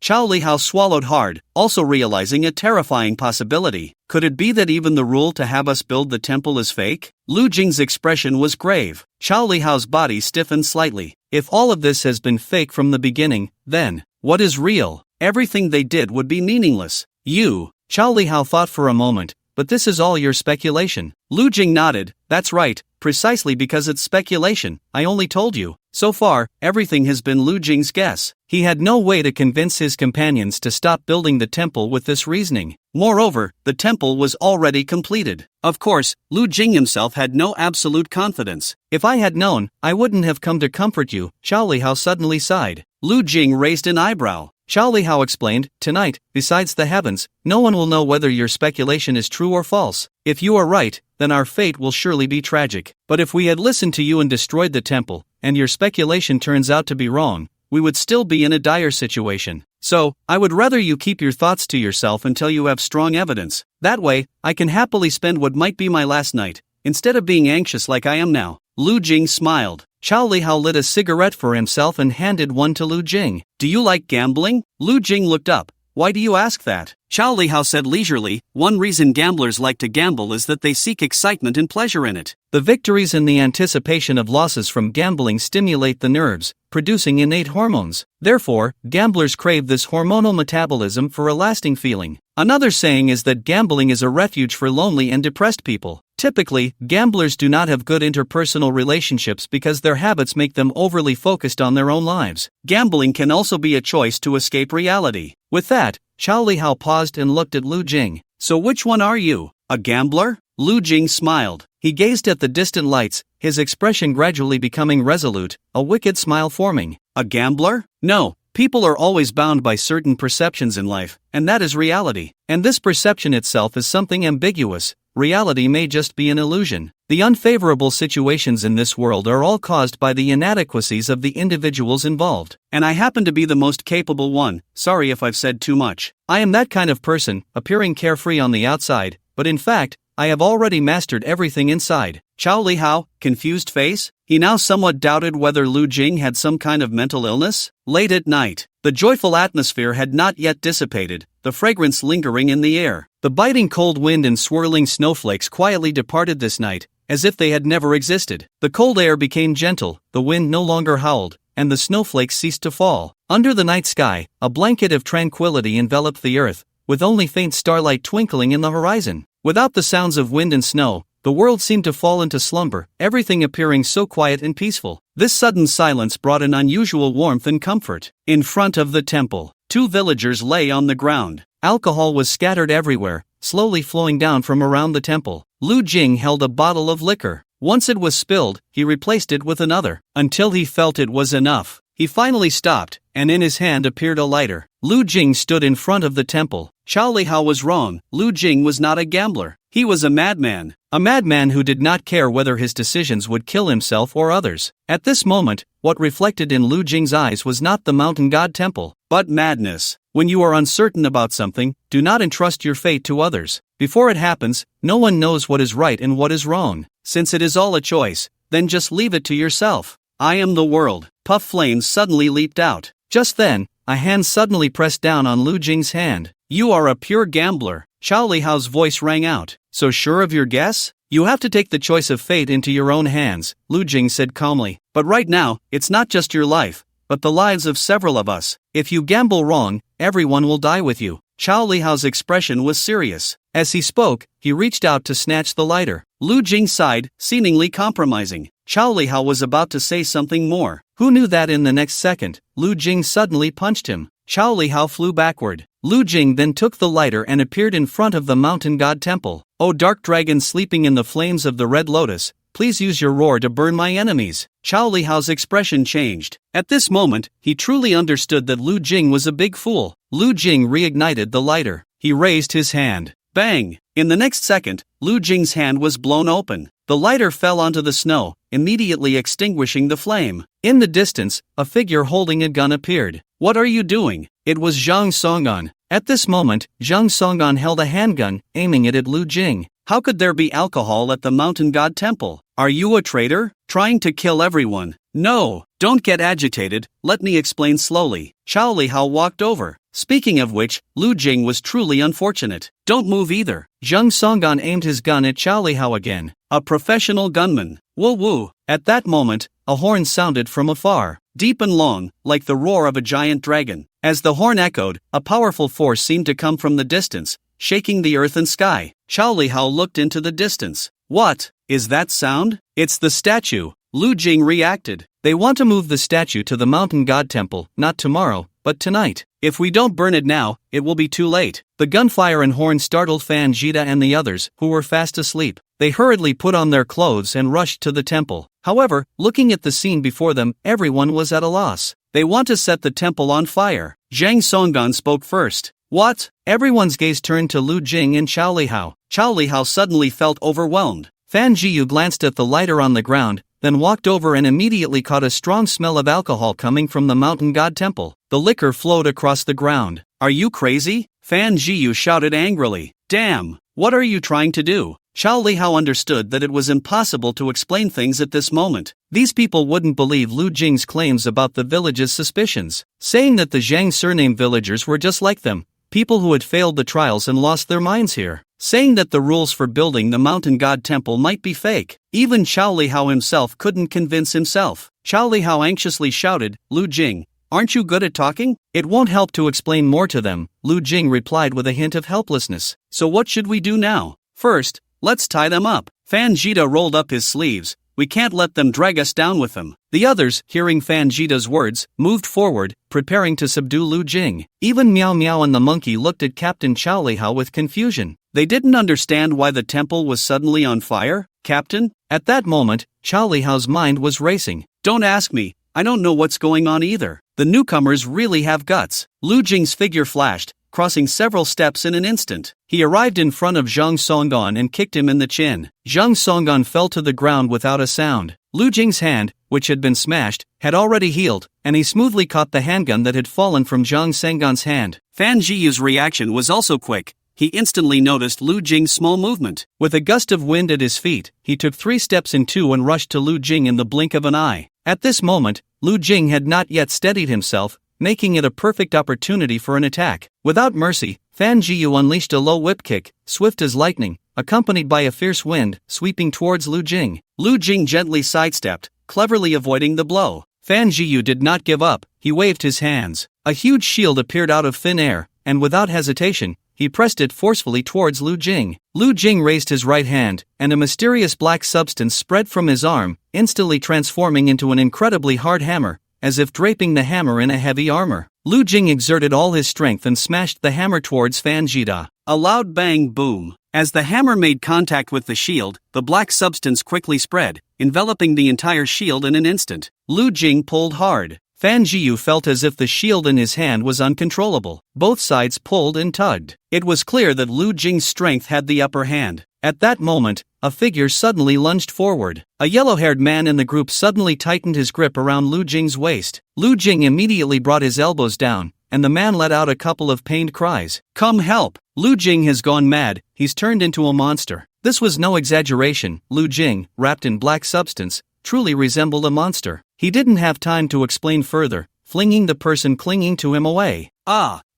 Chao Lihao swallowed hard, also realizing a terrifying possibility. Could it be that even the rule to have us build the temple is fake? Lu Jing's expression was grave. Chao Lihao's body stiffened slightly. If all of this has been fake from the beginning, then, what is real? Everything they did would be meaningless. Chao Lihao thought for a moment, but this is all your speculation. Lu Jing nodded. That's right, precisely because it's speculation, I only told you. So far, everything has been Lu Jing's guess. He had no way to convince his companions to stop building the temple with this reasoning. Moreover, the temple was already completed. Of course, Lu Jing himself had no absolute confidence. If I had known, I wouldn't have come to comfort you, Chao Lihao suddenly sighed. Lu Jing raised an eyebrow. Chao Lihao explained, tonight, besides the heavens, no one will know whether your speculation is true or false. If you are right, then our fate will surely be tragic. But if we had listened to you and destroyed the temple, and your speculation turns out to be wrong, we would still be in a dire situation. So, I would rather you keep your thoughts to yourself until you have strong evidence. That way, I can happily spend what might be my last night, instead of being anxious like I am now. Lu Jing smiled. Chao Lihao lit a cigarette for himself and handed one to Lu Jing. Do you like gambling? Lu Jing looked up. Why do you ask that? Chao Lihao said leisurely, one reason gamblers like to gamble is that they seek excitement and pleasure in it. The victories and the anticipation of losses from gambling stimulate the nerves, producing innate hormones. Therefore, gamblers crave this hormonal metabolism for a lasting feeling. Another saying is that gambling is a refuge for lonely and depressed people. Typically, gamblers do not have good interpersonal relationships because their habits make them overly focused on their own lives. Gambling can also be a choice to escape reality. With that, Chao Lihao paused and looked at Lu Jing. So which one are you? A gambler? Lu Jing smiled. He gazed at the distant lights, his expression gradually becoming resolute, a wicked smile forming. A gambler? No. People are always bound by certain perceptions in life, and that is reality. And this perception itself is something ambiguous. Reality may just be an illusion. The unfavorable situations in this world are all caused by the inadequacies of the individuals involved. And I happen to be the most capable one. Sorry if I've said too much. I am that kind of person, appearing carefree on the outside, but in fact, I have already mastered everything inside. Chao Lihao, confused face? He now somewhat doubted whether Lu Jing had some kind of mental illness. Late at night, the joyful atmosphere had not yet dissipated, the fragrance lingering in the air. The biting cold wind and swirling snowflakes quietly departed this night, as if they had never existed. The cold air became gentle, the wind no longer howled, and the snowflakes ceased to fall. Under the night sky, a blanket of tranquility enveloped the earth, with only faint starlight twinkling in the horizon. Without the sounds of wind and snow, the world seemed to fall into slumber, everything appearing so quiet and peaceful. This sudden silence brought an unusual warmth and comfort. In front of the temple, 2 villagers lay on the ground. Alcohol was scattered everywhere, slowly flowing down from around the temple. Lu Jing held a bottle of liquor. Once it was spilled, he replaced it with another, until he felt it was enough. He finally stopped, and in his hand appeared a lighter. Lu Jing stood in front of the temple. Xiao Lihao was wrong. Lu Jing was not a gambler. He was a madman. A madman who did not care whether his decisions would kill himself or others. At this moment, what reflected in Lu Jing's eyes was not the mountain god temple, but madness. When you are uncertain about something, do not entrust your fate to others. Before it happens, no one knows what is right and what is wrong. Since it is all a choice, then just leave it to yourself. I am the world. Puff flames suddenly leaped out. Just then, a hand suddenly pressed down on Lu Jing's hand. You are a pure gambler. Xiao Lihao's voice rang out. So sure of your guess? You have to take the choice of fate into your own hands, Lu Jing said calmly. But right now, it's not just your life, but the lives of several of us. If you gamble wrong, everyone will die with you. Xiao Lihao's expression was serious. As he spoke, he reached out to snatch the lighter. Lu Jing sighed, seemingly compromising. Xiao Lihao was about to say something more. Who knew that in the next second, Lu Jing suddenly punched him. Xiao Lihao flew backward. Lu Jing then took the lighter and appeared in front of the mountain god temple. O dark dragon sleeping in the flames of the red lotus, please use your roar to burn my enemies. Xiao Lihao's expression changed. At this moment, he truly understood that Lu Jing was a big fool. Lu Jing reignited the lighter. He raised his hand. Bang! In the next second, Lu Jing's hand was blown open. The lighter fell onto the snow, immediately extinguishing the flame. In the distance, a figure holding a gun appeared. What are you doing? It was Zhang Songan. At this moment, Zhang Songan held a handgun, aiming it at Lu Jing. How could there be alcohol at the mountain god temple? Are you a traitor? Trying to kill everyone? No, don't get agitated, let me explain slowly. Xiao Lihao walked over. Speaking of which, Lu Jing was truly unfortunate. Don't move either. Zhang Songan aimed his gun at Xiao Lihao again. A professional gunman. Woo woo. At that moment, a horn sounded from afar, deep and long, like the roar of a giant dragon. As the horn echoed, a powerful force seemed to come from the distance, shaking the earth and sky. Xiao Lihao looked into the distance. What is that sound? It's the statue. Lu Jing reacted. They want to move the statue to the mountain god temple, not tomorrow, but tonight. If we don't burn it now, it will be too late. The gunfire and horn startled Fan Jita and the others, who were fast asleep. They hurriedly put on their clothes and rushed to the temple. However, looking at the scene before them, everyone was at a loss. They want to set the temple on fire. Zhang Songan spoke first. What? Everyone's gaze turned to Lu Jing and Xiao Lihao. Xiao Lihao suddenly felt overwhelmed. Fan Jiyu glanced at the lighter on the ground, then walked over and immediately caught a strong smell of alcohol coming from the mountain god temple. The liquor flowed across the ground. Are you crazy? Fan Jiyu shouted angrily. Damn, what are you trying to do? Xiao Lihao understood that it was impossible to explain things at this moment. These people wouldn't believe Lu Jing's claims about the village's suspicions, saying that the Zhang surname villagers were just like them, people who had failed the trials and lost their minds here, saying that the rules for building the mountain god temple might be fake. Even Xiao Lihao himself couldn't convince himself. Xiao Lihao anxiously shouted, Lu Jing, aren't you good at talking? It won't help to explain more to them, Lu Jing replied with a hint of helplessness. So what should we do now? First, let's tie them up. Fan Jita rolled up his sleeves. We can't let them drag us down with them. The others, hearing Fan Jita's words, moved forward, preparing to subdue Lu Jing. Even Meow Meow and the monkey looked at Captain Xiao Lihao with confusion. They didn't understand why the temple was suddenly on fire. Captain? At that moment, Xiao Lihao's mind was racing. Don't ask me, I don't know what's going on either. The newcomers really have guts. Lu Jing's figure flashed, crossing several steps in an instant. He arrived in front of Zhang Songan and kicked him in the chin. Zhang Songan fell to the ground without a sound. Lu Jing's hand, which had been smashed, had already healed, and he smoothly caught the handgun that had fallen from Zhang Songan's hand. Fan Jiyu's reaction was also quick. He instantly noticed Lu Jing's small movement. With a gust of wind at his feet, he took 3 steps in 2 and rushed to Lu Jing in the blink of an eye. At this moment, Lu Jing had not yet steadied himself, making it a perfect opportunity for an attack. Without mercy, Fan Jiyu unleashed a low whip kick, swift as lightning, accompanied by a fierce wind, sweeping towards Lu Jing. Lu Jing gently sidestepped, cleverly avoiding the blow. Fan Jiyu did not give up, he waved his hands. A huge shield appeared out of thin air, and without hesitation, he pressed it forcefully towards Lu Jing. Lu Jing raised his right hand, and a mysterious black substance spread from his arm, instantly transforming into an incredibly hard hammer, as if draping the hammer in a heavy armor. Lu Jing exerted all his strength and smashed the hammer towards Fan Jida. A loud bang boom. As the hammer made contact with the shield, the black substance quickly spread, enveloping the entire shield in an instant. Lu Jing pulled hard. Fan Jiyu felt as if the shield in his hand was uncontrollable. Both sides pulled and tugged. It was clear that Lu Jing's strength had the upper hand. At that moment, a figure suddenly lunged forward. A yellow-haired man in the group suddenly tightened his grip around Lu Jing's waist. Lu Jing immediately brought his elbows down, and the man let out a couple of pained cries. "Come help! Lu Jing has gone mad, he's turned into a monster." This was no exaggeration. Lu Jing, wrapped in black substance, truly resembled a monster. He didn't have time to explain further, flinging the person clinging to him away.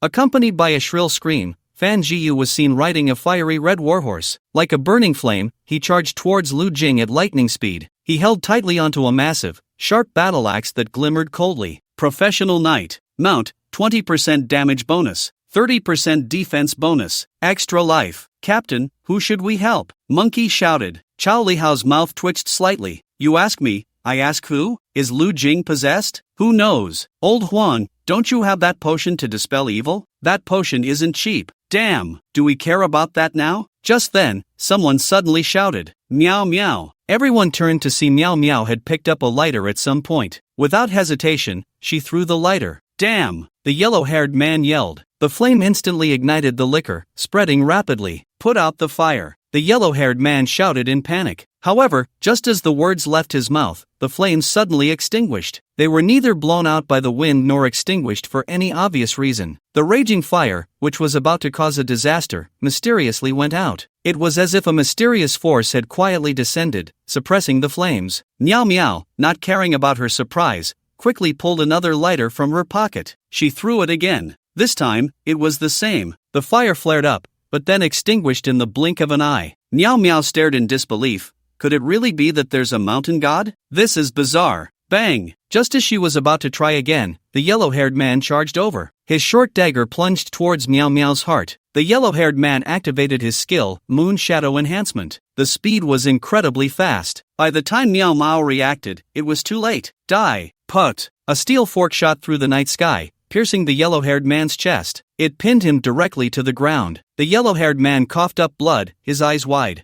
Accompanied by a shrill scream, Fan Jiyu was seen riding a fiery red warhorse. Like a burning flame, he charged towards Lu Jing at lightning speed. He held tightly onto a massive, sharp battle axe that glimmered coldly. Professional Knight. Mount, 20% damage bonus. 30% defense bonus. Extra life. Captain, who should we help? Monkey shouted. Chao Lihao's mouth twitched slightly. You ask me, I ask who? Is Lu Jing possessed? Who knows? Old Huang, don't you have that potion to dispel evil? That potion isn't cheap. Damn, do we care about that now? Just then, someone suddenly shouted, Meow meow. Everyone turned to see Meow Meow had picked up a lighter at some point. Without hesitation, she threw the lighter. Damn, the yellow-haired man yelled. The flame instantly ignited the liquor, spreading rapidly. Put out the fire. The yellow-haired man shouted in panic. However, just as the words left his mouth, the flames suddenly extinguished. They were neither blown out by the wind nor extinguished for any obvious reason. The raging fire, which was about to cause a disaster, mysteriously went out. It was as if a mysterious force had quietly descended, suppressing the flames. Meow Meow, not caring about her surprise, quickly pulled another lighter from her pocket. She threw it again. This time, it was the same. The fire flared up, but then extinguished in the blink of an eye. Meow Meow stared in disbelief. Could it really be that there's a mountain god? This is bizarre. Bang! Just as she was about to try again, the yellow-haired man charged over. His short dagger plunged towards Meow Meow's heart. The yellow-haired man activated his skill, Moon Shadow Enhancement. The speed was incredibly fast. By the time Meow Meow reacted, it was too late. Die! Put! A steel fork shot through the night sky, piercing the yellow-haired man's chest. It pinned him directly to the ground. The yellow-haired man coughed up blood, his eyes wide.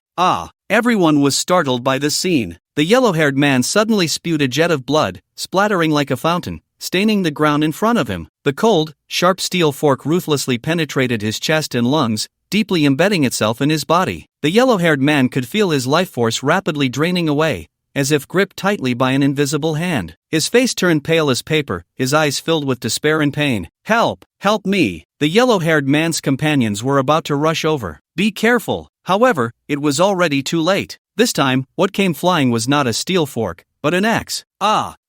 Everyone was startled by this scene. The yellow-haired man suddenly spewed a jet of blood, splattering like a fountain, staining the ground in front of him. The cold, sharp steel fork ruthlessly penetrated his chest and lungs, deeply embedding itself in his body. The yellow-haired man could feel his life force rapidly draining away, as if gripped tightly by an invisible hand. His face turned pale as paper, his eyes filled with despair and pain. Help! Help me! The yellow-haired man's companions were about to rush over. Be careful! However, it was already too late. This time, what came flying was not a steel fork, but an axe.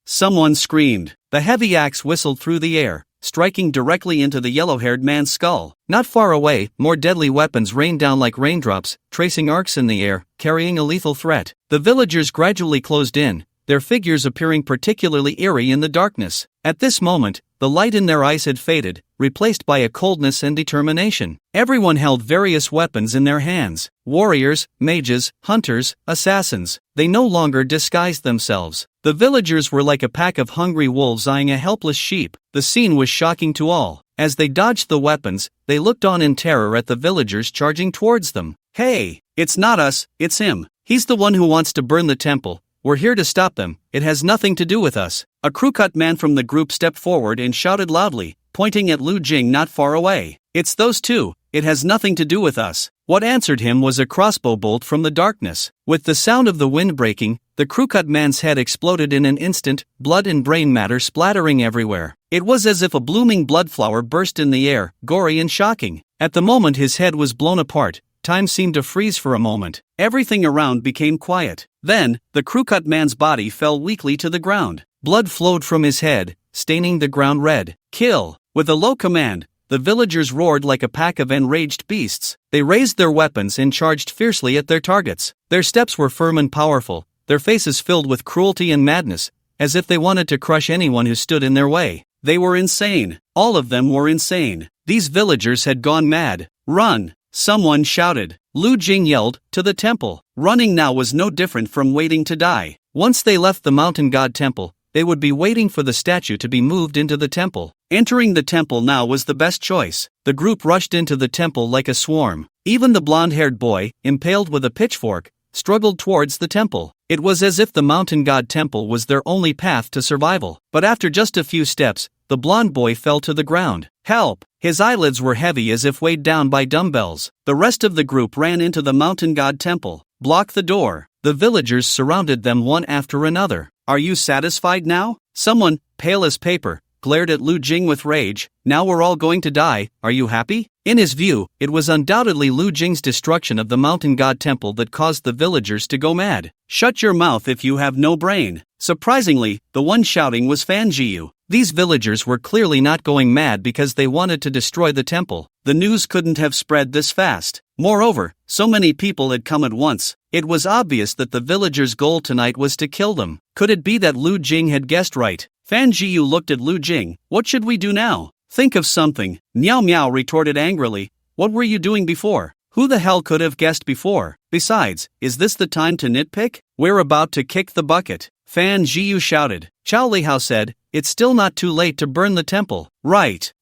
Someone screamed. The heavy axe whistled through the air, striking directly into the yellow-haired man's skull. Not far away, more deadly weapons rained down like raindrops, tracing arcs in the air, carrying a lethal threat. The villagers gradually closed in, their figures appearing particularly eerie in the darkness. At this moment, the light in their eyes had faded, replaced by a coldness and determination. Everyone held various weapons in their hands. Warriors, mages, hunters, assassins. They no longer disguised themselves. The villagers were like a pack of hungry wolves eyeing a helpless sheep. The scene was shocking to all. As they dodged the weapons, they looked on in terror at the villagers charging towards them. Hey, it's not us, it's him. He's the one who wants to burn the temple. We're here to stop them. It has nothing to do with us. A crew-cut man from the group stepped forward and shouted loudly, pointing at Lu Jing not far away. It's those two. It has nothing to do with us. What answered him was a crossbow bolt from the darkness. With the sound of the wind breaking, the crew-cut man's head exploded in an instant, blood and brain matter splattering everywhere. It was as if a blooming blood flower burst in the air, gory and shocking. At the moment his head was blown apart, time seemed to freeze for a moment. Everything around became quiet. Then, the crew-cut man's body fell weakly to the ground. Blood flowed from his head, staining the ground red. Kill! With a low command, the villagers roared like a pack of enraged beasts. They raised their weapons and charged fiercely at their targets. Their steps were firm and powerful, their faces filled with cruelty and madness, as if they wanted to crush anyone who stood in their way. They were insane. All of them were insane. These villagers had gone mad. Run! Someone shouted. Lu Jing yelled, to the temple. Running now was no different from waiting to die. Once they left the mountain god temple, they would be waiting for the statue to be moved into the temple. Entering the temple now was the best choice. The group rushed into the temple like a swarm. Even the blonde-haired boy, impaled with a pitchfork, struggled towards the temple. It was as if the mountain god temple was their only path to survival. But after just a few steps, the blonde boy fell to the ground. Help! His eyelids were heavy as if weighed down by dumbbells. The rest of the group ran into the mountain god temple. Block the door. The villagers surrounded them one after another. Are you satisfied now? Someone, pale as paper, glared at Lu Jing with rage. Now we're all going to die, are you happy? In his view, it was undoubtedly Lu Jing's destruction of the mountain god temple that caused the villagers to go mad. Shut your mouth if you have no brain. Surprisingly, the one shouting was Fan Jiu. These villagers were clearly not going mad because they wanted to destroy the temple. The news couldn't have spread this fast. Moreover, so many people had come at once. It was obvious that the villagers' goal tonight was to kill them. Could it be that Lu Jing had guessed right? Fan Jiu looked at Lu Jing. What should we do now? Think of something. Miao Miao retorted angrily. What were you doing before? Who the hell could have guessed before? Besides, is this the time to nitpick? We're about to kick the bucket. Fan Jiu shouted. Chao Lihao said, it's still not too late to burn the temple. Right,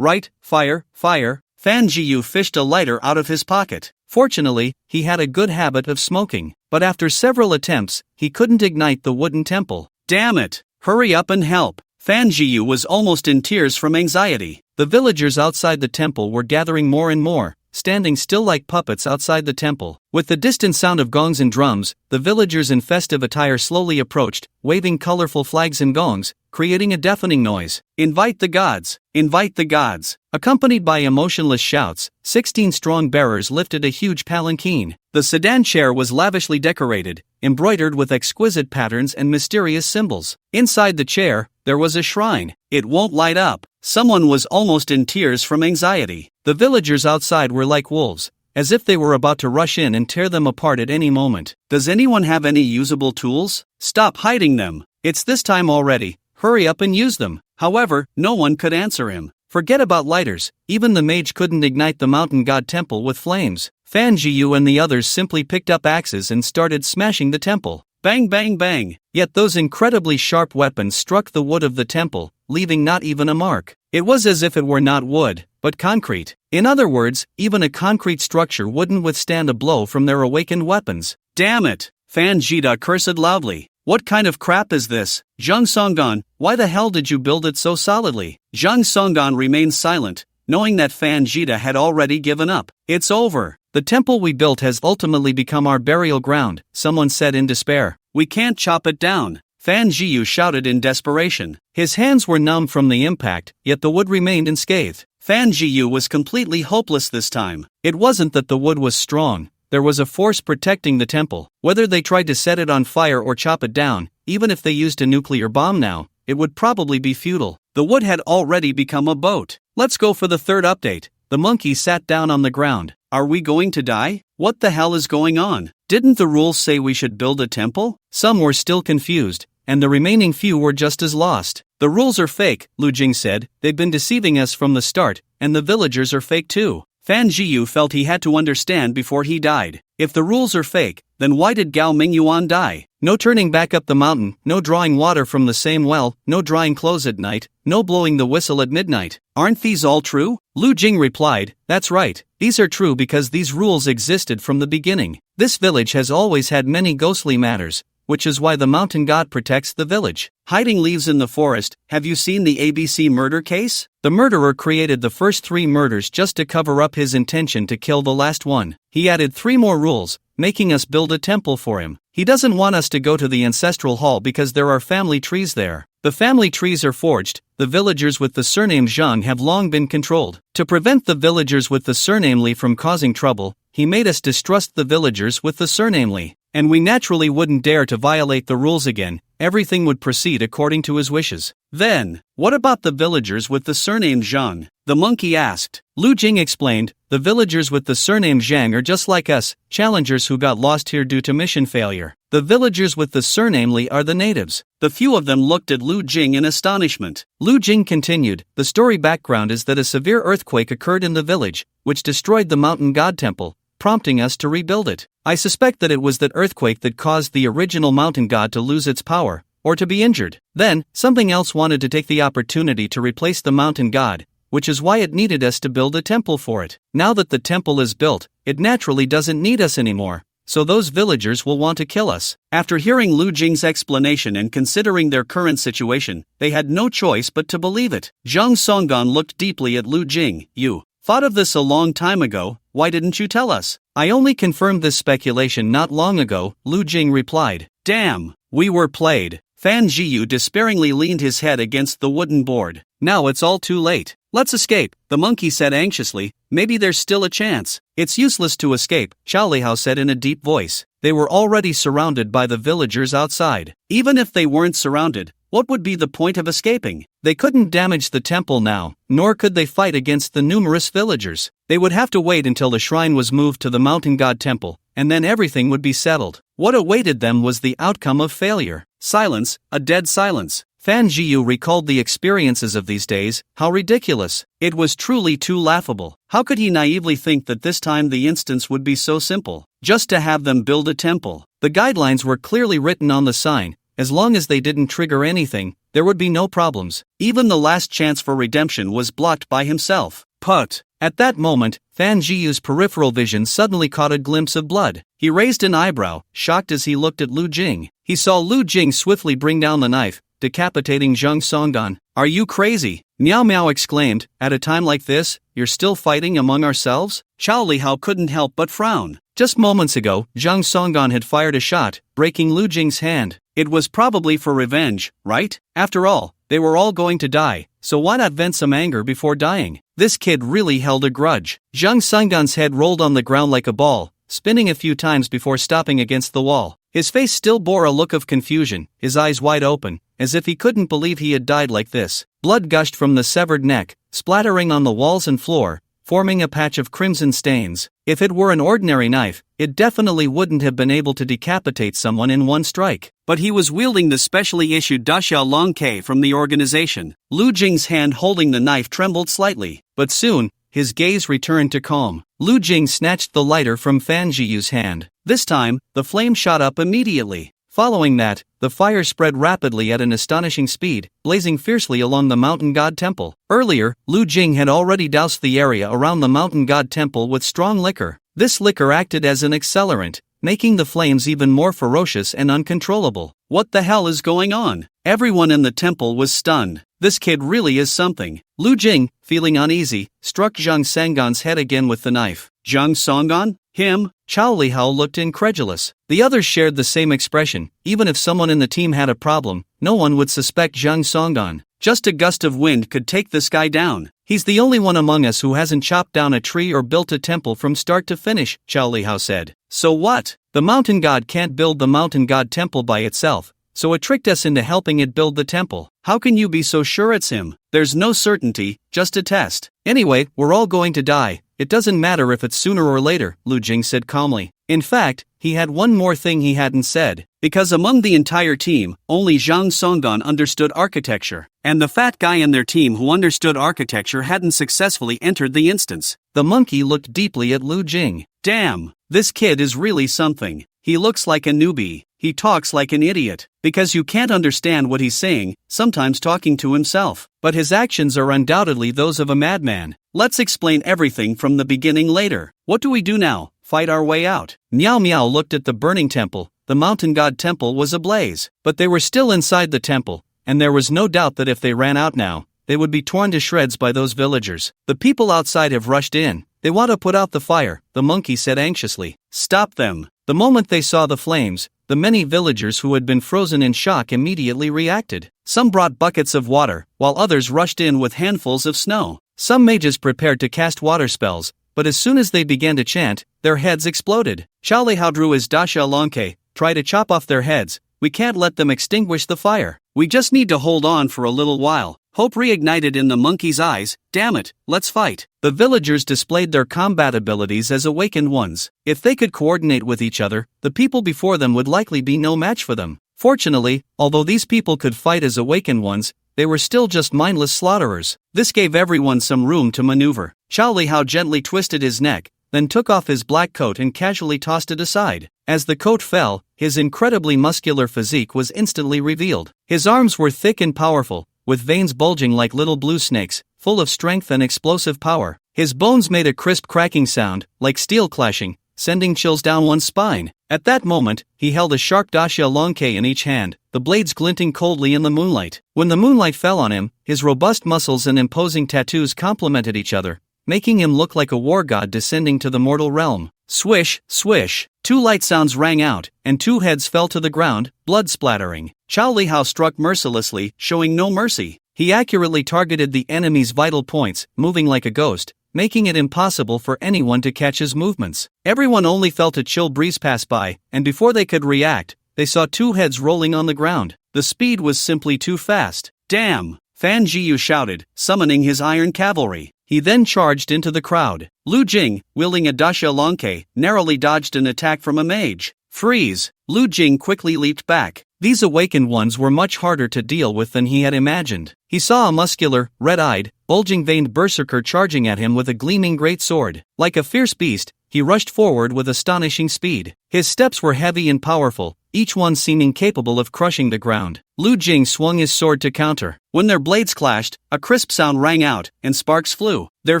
fire. Fan Jiu fished a lighter out of his pocket. Fortunately, he had a good habit of smoking, but after several attempts, he couldn't ignite the wooden temple. Damn it! Hurry up and help! Fan Jiu was almost in tears from anxiety. The villagers outside the temple were gathering more and more, standing still like puppets outside the temple. With the distant sound of gongs and drums, the villagers in festive attire slowly approached, waving colorful flags and gongs, creating a deafening noise. Invite the gods! Invite the gods! Accompanied by emotionless shouts, 16 strong bearers lifted a huge palanquin. The sedan chair was lavishly decorated, embroidered with exquisite patterns and mysterious symbols. Inside the chair, there was a shrine. It won't light up. Someone was almost in tears from anxiety. The villagers outside were like wolves, as if they were about to rush in and tear them apart at any moment. Does anyone have any usable tools? Stop hiding them. It's this time already. Hurry up and use them. However, no one could answer him. Forget about lighters. Even the mage couldn't ignite the mountain god temple with flames. Fan Jiu and the others simply picked up axes and started smashing the temple. Bang bang bang. Yet those incredibly sharp weapons struck the wood of the temple, leaving not even a mark. It was as if it were not wood, but concrete. In other words, even a concrete structure wouldn't withstand a blow from their awakened weapons. Damn it! Fan Jiu cursed loudly. What kind of crap is this? Zhang Songdan, why the hell did you build it so solidly? Zhang Songdan remained silent, knowing that Fan Jiu had already given up. It's over. The temple we built has ultimately become our burial ground, someone said in despair. We can't chop it down. Fan Jiu shouted in desperation. His hands were numb from the impact, yet the wood remained unscathed. Fan Jiu was completely hopeless this time. It wasn't that the wood was strong. There was a force protecting the temple. Whether they tried to set it on fire or chop it down, even if they used a nuclear bomb now, it would probably be futile. The wood had already become a boat. Let's go for the third update. The monkey sat down on the ground. Are we going to die? What the hell is going on? Didn't the rules say we should build a temple? Some were still confused, and the remaining few were just as lost. The rules are fake, Lu Jing said. They've been deceiving us from the start, and the villagers are fake too. Fan Jiu felt he had to understand before he died. If the rules are fake, then why did Gao Mingyuan die? No turning back up the mountain, no drawing water from the same well, no drying clothes at night, no blowing the whistle at midnight. Aren't these all true? Lu Jing replied, that's right. These are true because these rules existed from the beginning. This village has always had many ghostly matters, which is why the mountain god protects the village. Hiding leaves in the forest. Have you seen the ABC murder case? The murderer created the first 3 murders just to cover up his intention to kill the last one. He added 3 more rules, making us build a temple for him. He doesn't want us to go to the ancestral hall because there are family trees there. The family trees are forged. The villagers with the surname Zhang have long been controlled. To prevent the villagers with the surname Li from causing trouble, he made us distrust the villagers with the surname Li. And we naturally wouldn't dare to violate the rules again. Everything would proceed according to his wishes. Then, what about the villagers with the surname Zhang? The monkey asked. Lu Jing explained, the villagers with the surname Zhang are just like us, challengers who got lost here due to mission failure. The villagers with the surname Li are the natives. The few of them looked at Lu Jing in astonishment. Lu Jing continued, the story background is that a severe earthquake occurred in the village, which destroyed the mountain god temple, prompting us to rebuild it. I suspect that it was that earthquake that caused the original mountain god to lose its power, or to be injured. Then, something else wanted to take the opportunity to replace the mountain god, which is why it needed us to build a temple for it. Now that the temple is built, it naturally doesn't need us anymore, so those villagers will want to kill us. After hearing Lu Jing's explanation and considering their current situation, they had no choice but to believe it. Zhang Songgan looked deeply at Lu Jing. You thought of this a long time ago, why didn't you tell us? I only confirmed this speculation not long ago, Lu Jing replied. Damn, we were played. Fan Jiyu despairingly leaned his head against the wooden board. Now it's all too late. Let's escape, the monkey said anxiously. Maybe there's still a chance. It's useless to escape, Xiao Lihao said in a deep voice. They were already surrounded by the villagers outside. Even if they weren't surrounded, what would be the point of escaping? They couldn't damage the temple now, nor could they fight against the numerous villagers. They would have to wait until the shrine was moved to the mountain god temple, and then everything would be settled. What awaited them was the outcome of failure. Silence, a dead silence. Fan Jiyu recalled the experiences of these days. How ridiculous. It was truly too laughable. How could he naively think that this time the instance would be so simple? Just to have them build a temple. The guidelines were clearly written on the sign. As long as they didn't trigger anything, there would be no problems. Even the last chance for redemption was blocked by himself. Put. At that moment, Fan Jiyu's peripheral vision suddenly caught a glimpse of blood. He raised an eyebrow, shocked as he looked at Lu Jing. He saw Lu Jing swiftly bring down the knife, decapitating Zhang Songgan. Are you crazy? Miao Miao exclaimed, at a time like this, you're still fighting among ourselves? Xiao Lihao couldn't help but frown. Just moments ago, Zhang Songgan had fired a shot, breaking Lu Jing's hand. It was probably for revenge, right? After all, they were all going to die, so why not vent some anger before dying? This kid really held a grudge. Zhang Songgan's head rolled on the ground like a ball, spinning a few times before stopping against the wall. His face still bore a look of confusion, his eyes wide open, as if he couldn't believe he had died like this. Blood gushed from the severed neck, splattering on the walls and floor, forming a patch of crimson stains. If it were an ordinary knife, it definitely wouldn't have been able to decapitate someone in one strike. But he was wielding the specially issued Daxiao Long K from the organization. Lu Jing's hand holding the knife trembled slightly, but soon, his gaze returned to calm. Lu Jing snatched the lighter from Fan Jiyu's hand. This time, the flame shot up immediately. Following that, the fire spread rapidly at an astonishing speed, blazing fiercely along the mountain god temple. Earlier, Lu Jing had already doused the area around the mountain god temple with strong liquor. This liquor acted as an accelerant, making the flames even more ferocious and uncontrollable. What the hell is going on? Everyone in the temple was stunned. This kid really is something. Lu Jing, feeling uneasy, struck Zhang Songgan's head again with the knife. Zhang Songgan? Him? Xiao Lihao looked incredulous. The others shared the same expression. Even if someone in the team had a problem, no one would suspect Zhang Songgan. Just a gust of wind could take this guy down. He's the only one among us who hasn't chopped down a tree or built a temple from start to finish, Xiao Lihao said. So what? The mountain god can't build the mountain god temple by itself, so it tricked us into helping it build the temple. How can you be so sure it's him? There's no certainty, just a test. Anyway, we're all going to die. It doesn't matter if it's sooner or later, Lu Jing said calmly. In fact, he had one more thing he hadn't said. Because among the entire team, only Zhang Songgan understood architecture. And the fat guy in their team who understood architecture hadn't successfully entered the instance. The monkey looked deeply at Lu Jing. Damn, this kid is really something. He looks like a newbie. He talks like an idiot. Because you can't understand what he's saying, sometimes talking to himself. But his actions are undoubtedly those of a madman. Let's explain everything from the beginning later. What do we do now? Fight our way out? Miao Miao looked at the burning temple. The mountain god temple was ablaze. But they were still inside the temple, and there was no doubt that if they ran out now, they would be torn to shreds by those villagers. The people outside have rushed in. They want to put out the fire, the monkey said anxiously. Stop them. The moment they saw the flames, the many villagers who had been frozen in shock immediately reacted. Some brought buckets of water, while others rushed in with handfuls of snow. Some mages prepared to cast water spells, but as soon as they began to chant, their heads exploded. Xiao Lihao drew his Daxia Longke, try to chop off their heads. We can't let them extinguish the fire. We just need to hold on for a little while. Hope reignited in the monkey's eyes. Damn it, let's fight. The villagers displayed their combat abilities as awakened ones. If they could coordinate with each other, the people before them would likely be no match for them. Fortunately, although these people could fight as awakened ones, they were still just mindless slaughterers. This gave everyone some room to maneuver. Chao Lihao gently twisted his neck, then took off his black coat and casually tossed it aside. As the coat fell, his incredibly muscular physique was instantly revealed. His arms were thick and powerful, with veins bulging like little blue snakes, full of strength and explosive power. His bones made a crisp cracking sound, like steel clashing, sending chills down one's spine. At that moment, he held a sharp daxia longke in each hand, the blades glinting coldly in the moonlight. When the moonlight fell on him, his robust muscles and imposing tattoos complemented each other, making him look like a war god descending to the mortal realm. Swish, swish. 2 light sounds rang out, and 2 heads fell to the ground, blood splattering. Chao Lihao struck mercilessly, showing no mercy. He accurately targeted the enemy's vital points, moving like a ghost, making it impossible for anyone to catch his movements. Everyone only felt a chill breeze pass by, and before they could react, they saw 2 heads rolling on the ground. The speed was simply too fast. Damn! Fan Jiyu shouted, summoning his iron cavalry. He then charged into the crowd. Lu Jing, wielding a daxia longke, narrowly dodged an attack from a mage. Freeze! Lu Jing quickly leaped back. These awakened ones were much harder to deal with than he had imagined. He saw a muscular, red-eyed, bulging-veined berserker charging at him with a gleaming great sword. Like a fierce beast, he rushed forward with astonishing speed. His steps were heavy and powerful, each one seeming capable of crushing the ground. Lu Jing swung his sword to counter. When their blades clashed, a crisp sound rang out, and sparks flew. Their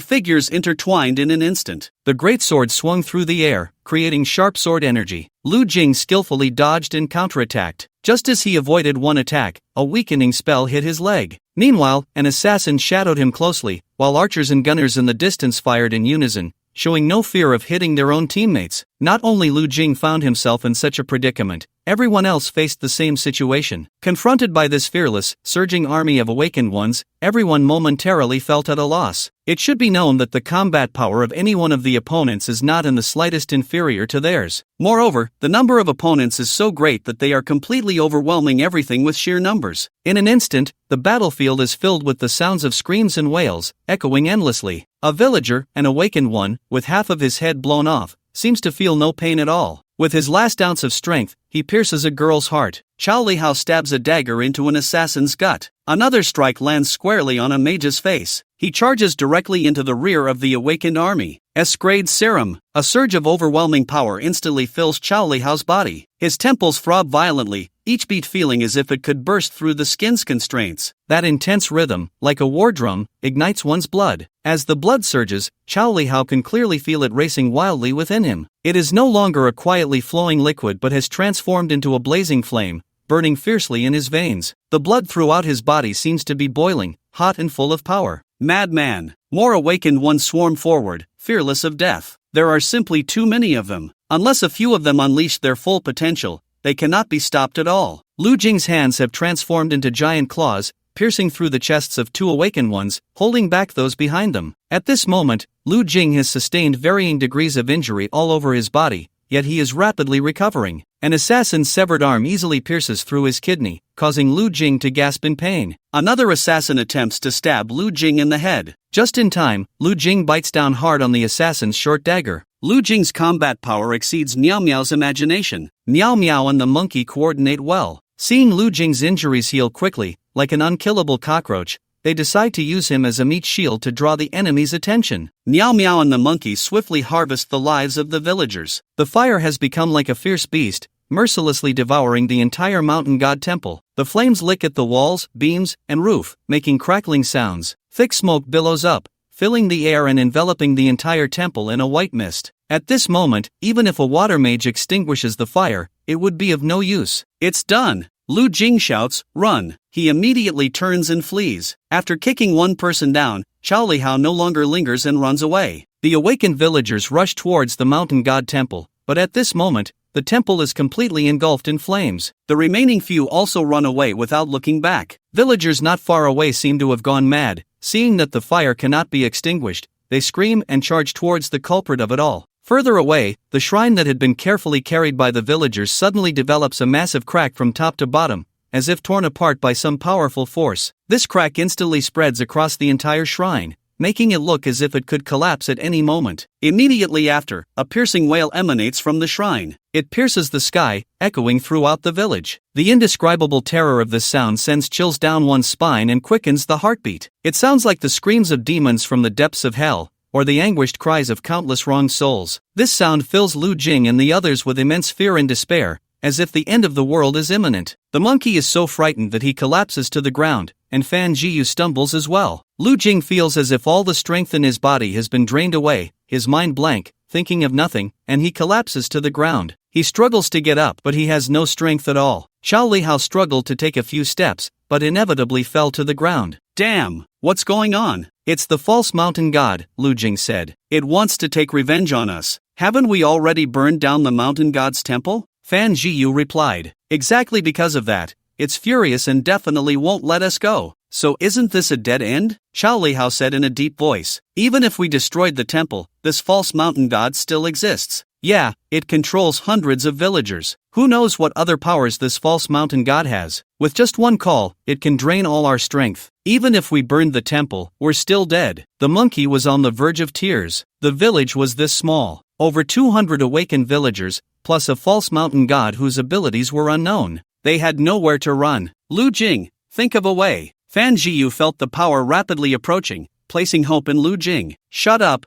figures intertwined in an instant. The great sword swung through the air, creating sharp sword energy. Lu Jing skillfully dodged and counterattacked. Just as he avoided one attack, a weakening spell hit his leg. Meanwhile, an assassin shadowed him closely, while archers and gunners in the distance fired in unison, showing no fear of hitting their own teammates. Not only Lu Jing found himself in such a predicament, everyone else faced the same situation. Confronted by this fearless, surging army of awakened ones, everyone momentarily felt at a loss. It should be known that the combat power of any one of the opponents is not in the slightest inferior to theirs. Moreover, the number of opponents is so great that they are completely overwhelming everything with sheer numbers. In an instant, the battlefield is filled with the sounds of screams and wails, echoing endlessly. A villager, an awakened one, with half of his head blown off, seems to feel no pain at all. With his last ounce of strength, he pierces a girl's heart. Chao Lihao stabs a dagger into an assassin's gut. Another strike lands squarely on a mage's face. He charges directly into the rear of the awakened army. Escrade Serum. A surge of overwhelming power instantly fills Chao Lihao's body. His temples throb violently, each beat feeling as if it could burst through the skin's constraints. That intense rhythm, like a war drum, ignites one's blood. As the blood surges, Chao Lihao can clearly feel it racing wildly within him. It is no longer a quietly flowing liquid but has transformed into a blazing flame, burning fiercely in his veins. The blood throughout his body seems to be boiling, hot and full of power. Madman! More awakened ones swarm forward, fearless of death. There are simply too many of them. Unless a few of them unleash their full potential, they cannot be stopped at all. Lu Jing's hands have transformed into giant claws, piercing through the chests of 2 awakened ones, holding back those behind them. At this moment, Lu Jing has sustained varying degrees of injury all over his body, yet he is rapidly recovering. An assassin's severed arm easily pierces through his kidney, causing Lu Jing to gasp in pain. Another assassin attempts to stab Lu Jing in the head. Just in time, Lu Jing bites down hard on the assassin's short dagger. Lu Jing's combat power exceeds Miao Miao's imagination. Miao Miao and the monkey coordinate well. Seeing Lu Jing's injuries heal quickly, like an unkillable cockroach, they decide to use him as a meat shield to draw the enemy's attention. Miao Miao and the monkey swiftly harvest the lives of the villagers. The fire has become like a fierce beast, mercilessly devouring the entire mountain god temple. The flames lick at the walls, beams, and roof, making crackling sounds. Thick smoke billows up, filling the air and enveloping the entire temple in a white mist. At this moment, even if a water mage extinguishes the fire, it would be of no use. It's done! Lu Jing shouts, "Run!" He immediately turns and flees. After kicking one person down, Chao Lihao no longer lingers and runs away. The awakened villagers rush towards the mountain god temple, but at this moment, the temple is completely engulfed in flames. The remaining few also run away without looking back. Villagers not far away seem to have gone mad. Seeing that the fire cannot be extinguished, they scream and charge towards the culprit of it all. Further away, the shrine that had been carefully carried by the villagers suddenly develops a massive crack from top to bottom, as if torn apart by some powerful force. This crack instantly spreads across the entire shrine, making it look as if it could collapse at any moment. Immediately after, a piercing wail emanates from the shrine. It pierces the sky, echoing throughout the village. The indescribable terror of this sound sends chills down one's spine and quickens the heartbeat. It sounds like the screams of demons from the depths of hell, or the anguished cries of countless wronged souls. This sound fills Lu Jing and the others with immense fear and despair, as if the end of the world is imminent. The monkey is so frightened that he collapses to the ground, and Fan Jiyu stumbles as well. Lu Jing feels as if all the strength in his body has been drained away, his mind blank, thinking of nothing, and he collapses to the ground. He struggles to get up, but he has no strength at all. Xiao Lihao struggled to take a few steps, but inevitably fell to the ground. Damn, what's going on? It's the false mountain god, Lu Jing said. It wants to take revenge on us. Haven't we already burned down the mountain god's temple? Fan Jiyu replied. Exactly because of that. It's furious and definitely won't let us go. So isn't this a dead end? Xiao Lihao said in a deep voice. Even if we destroyed the temple, this false mountain god still exists. Yeah, it controls hundreds of villagers. Who knows what other powers this false mountain god has? With just one call, it can drain all our strength. Even if we burned the temple, we're still dead. The monkey was on the verge of tears. The village was this small. Over 200 awakened villagers, plus a false mountain god whose abilities were unknown. They had nowhere to run. Lu Jing, think of a way. Fan Jiyu felt the power rapidly approaching, placing hope in Lu Jing. Shut up,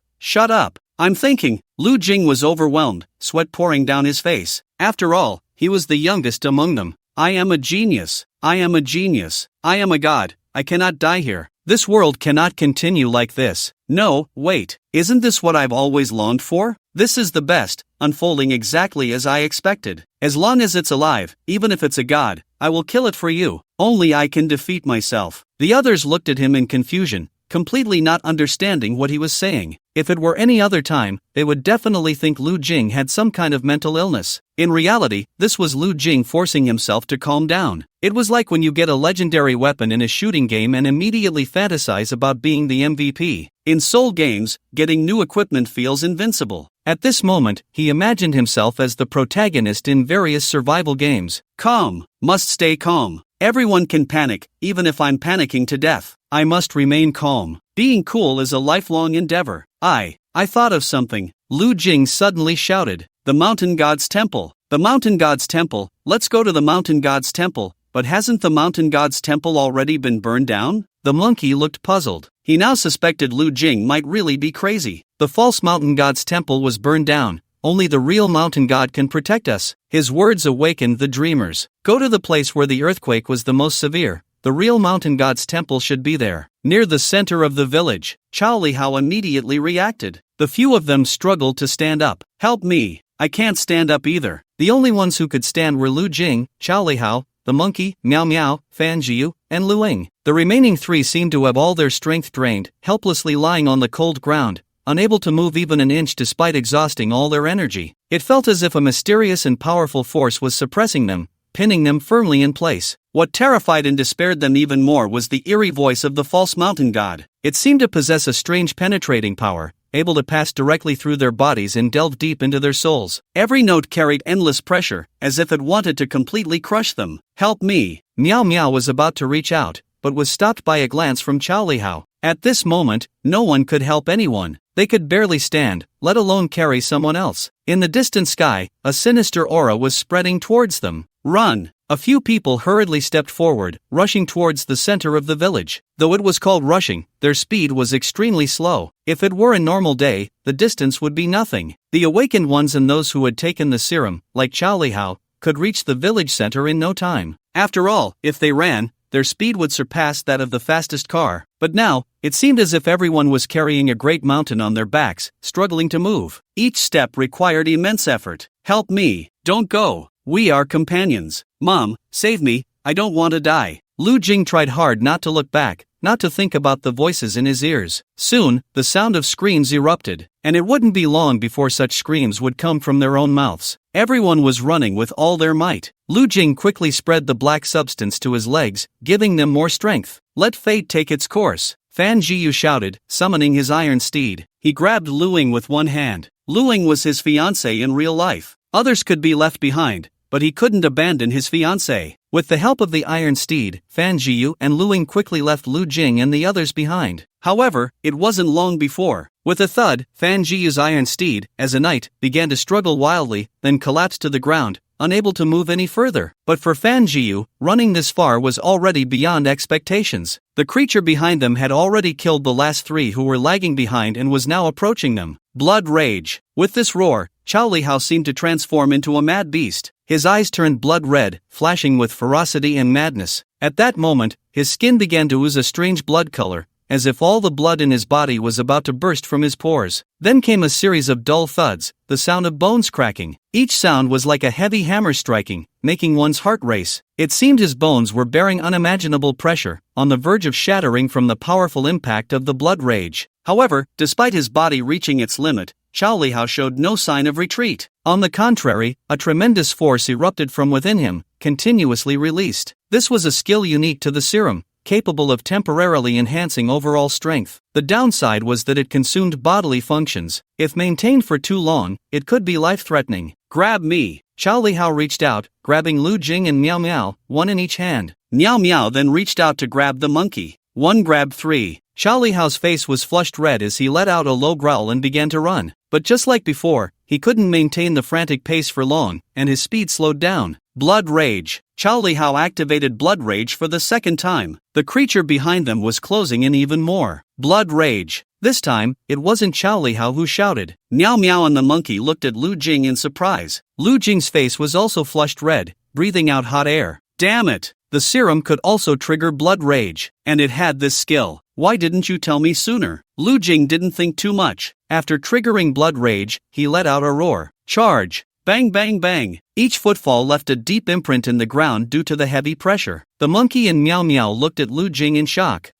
I'm thinking. Lu Jing was overwhelmed, sweat pouring down his face. After all, he was the youngest among them. I am a genius. I am a god. I cannot die here. This world cannot continue like this. No, wait, isn't this what I've always longed for? This is the best, unfolding exactly as I expected. As long as it's alive, even if it's a god, I will kill it for you. Only I can defeat myself. The others looked at him in confusion, completely not understanding what he was saying. If it were any other time, they would definitely think Lu Jing had some kind of mental illness. In reality, this was Lu Jing forcing himself to calm down. It was like when you get a legendary weapon in a shooting game and immediately fantasize about being the MVP. In Soul games, getting new equipment feels invincible. At this moment, he imagined himself as the protagonist in various survival games. Calm, must stay calm. Everyone can panic, even if I'm panicking to death. I must remain calm. Being cool is a lifelong endeavor. I thought of something. Lu Jing suddenly shouted. The mountain god's temple. The mountain god's temple. Let's go to the mountain god's temple. But hasn't the mountain god's temple already been burned down? The monkey looked puzzled. He now suspected Lu Jing might really be crazy. The false mountain god's temple was burned down. Only the real mountain god can protect us. His words awakened the dreamers. Go to the place where the earthquake was the most severe. The real mountain god's temple should be there, near the center of the village. Xiao Lihao immediately reacted. The few of them struggled to stand up. Help me, I can't stand up either. The only ones who could stand were Lu Jing, Xiao Lihao, the monkey, Miao Miao, Fan Jiyu, and Lu Ying. The remaining three seemed to have all their strength drained, helplessly lying on the cold ground, unable to move even an inch despite exhausting all their energy. It felt as if a mysterious and powerful force was suppressing them, pinning them firmly in place. What terrified and despaired them even more was the eerie voice of the false mountain god. It seemed to possess a strange penetrating power, able to pass directly through their bodies and delve deep into their souls. Every note carried endless pressure, as if it wanted to completely crush them. Help me! Miao Miao was about to reach out, but was stopped by a glance from Xiao Lihao. At this moment, no one could help anyone. They could barely stand, let alone carry someone else. In the distant sky, a sinister aura was spreading towards them. Run! A few people hurriedly stepped forward, rushing towards the center of the village. Though it was called rushing, their speed was extremely slow. If it were a normal day, the distance would be nothing. The awakened ones and those who had taken the serum, like Xiao Lihao, could reach the village center in no time. After all, if they ran, their speed would surpass that of the fastest car. But now, it seemed as if everyone was carrying a great mountain on their backs, struggling to move. Each step required immense effort. Help me, don't go. We are companions. Mom, save me, I don't want to die. Lu Jing tried hard not to look back, not to think about the voices in his ears. Soon, the sound of screams erupted, and it wouldn't be long before such screams would come from their own mouths. Everyone was running with all their might. Lu Jing quickly spread the black substance to his legs, giving them more strength. Let fate take its course. Fan Jiyu shouted, summoning his iron steed. He grabbed Lu Ying with one hand. Lu Ying was his fiancée in real life. Others could be left behind, but he couldn't abandon his fiancée. With the help of the Iron Steed, Fan Jiyu and Luing quickly left Lu Jing and the others behind. However, it wasn't long before, with a thud, Fan Jiyu's Iron Steed, as a knight, began to struggle wildly, then collapsed to the ground, unable to move any further. But for Fan Jiyu, running this far was already beyond expectations. The creature behind them had already killed the last three who were lagging behind and was now approaching them. Blood rage. With this roar, Chao Lihao seemed to transform into a mad beast. His eyes turned blood red, flashing with ferocity and madness. At that moment, his skin began to ooze a strange blood color, as if all the blood in his body was about to burst from his pores. Then came a series of dull thuds, the sound of bones cracking. Each sound was like a heavy hammer striking, making one's heart race. It seemed his bones were bearing unimaginable pressure, on the verge of shattering from the powerful impact of the blood rage. However, despite his body reaching its limit, Chao Lihao showed no sign of retreat. On the contrary, a tremendous force erupted from within him, continuously released. This was a skill unique to the serum, capable of temporarily enhancing overall strength. The downside was that it consumed bodily functions. If maintained for too long, it could be life-threatening. Grab me! Chao Lihao reached out, grabbing Lu Jing and Miao Miao, one in each hand. Miao Miao then reached out to grab the monkey. One grabbed three. Chao Lihao's face was flushed red as he let out a low growl and began to run. But just like before, he couldn't maintain the frantic pace for long, and his speed slowed down. Blood rage. Chao Lihao activated blood rage for the second time. The creature behind them was closing in even more. Blood rage. This time, it wasn't Chao Lihao who shouted. Miao Miao and the monkey looked at Lu Jing in surprise. Lu Jing's face was also flushed red, breathing out hot air. Damn it! The serum could also trigger blood rage, and it had this skill. Why didn't you tell me sooner? Lu Jing didn't think too much. After triggering blood rage, he let out a roar. Charge! Bang bang bang! Each footfall left a deep imprint in the ground due to the heavy pressure. The monkey and Miao Miao looked at Lu Jing in shock.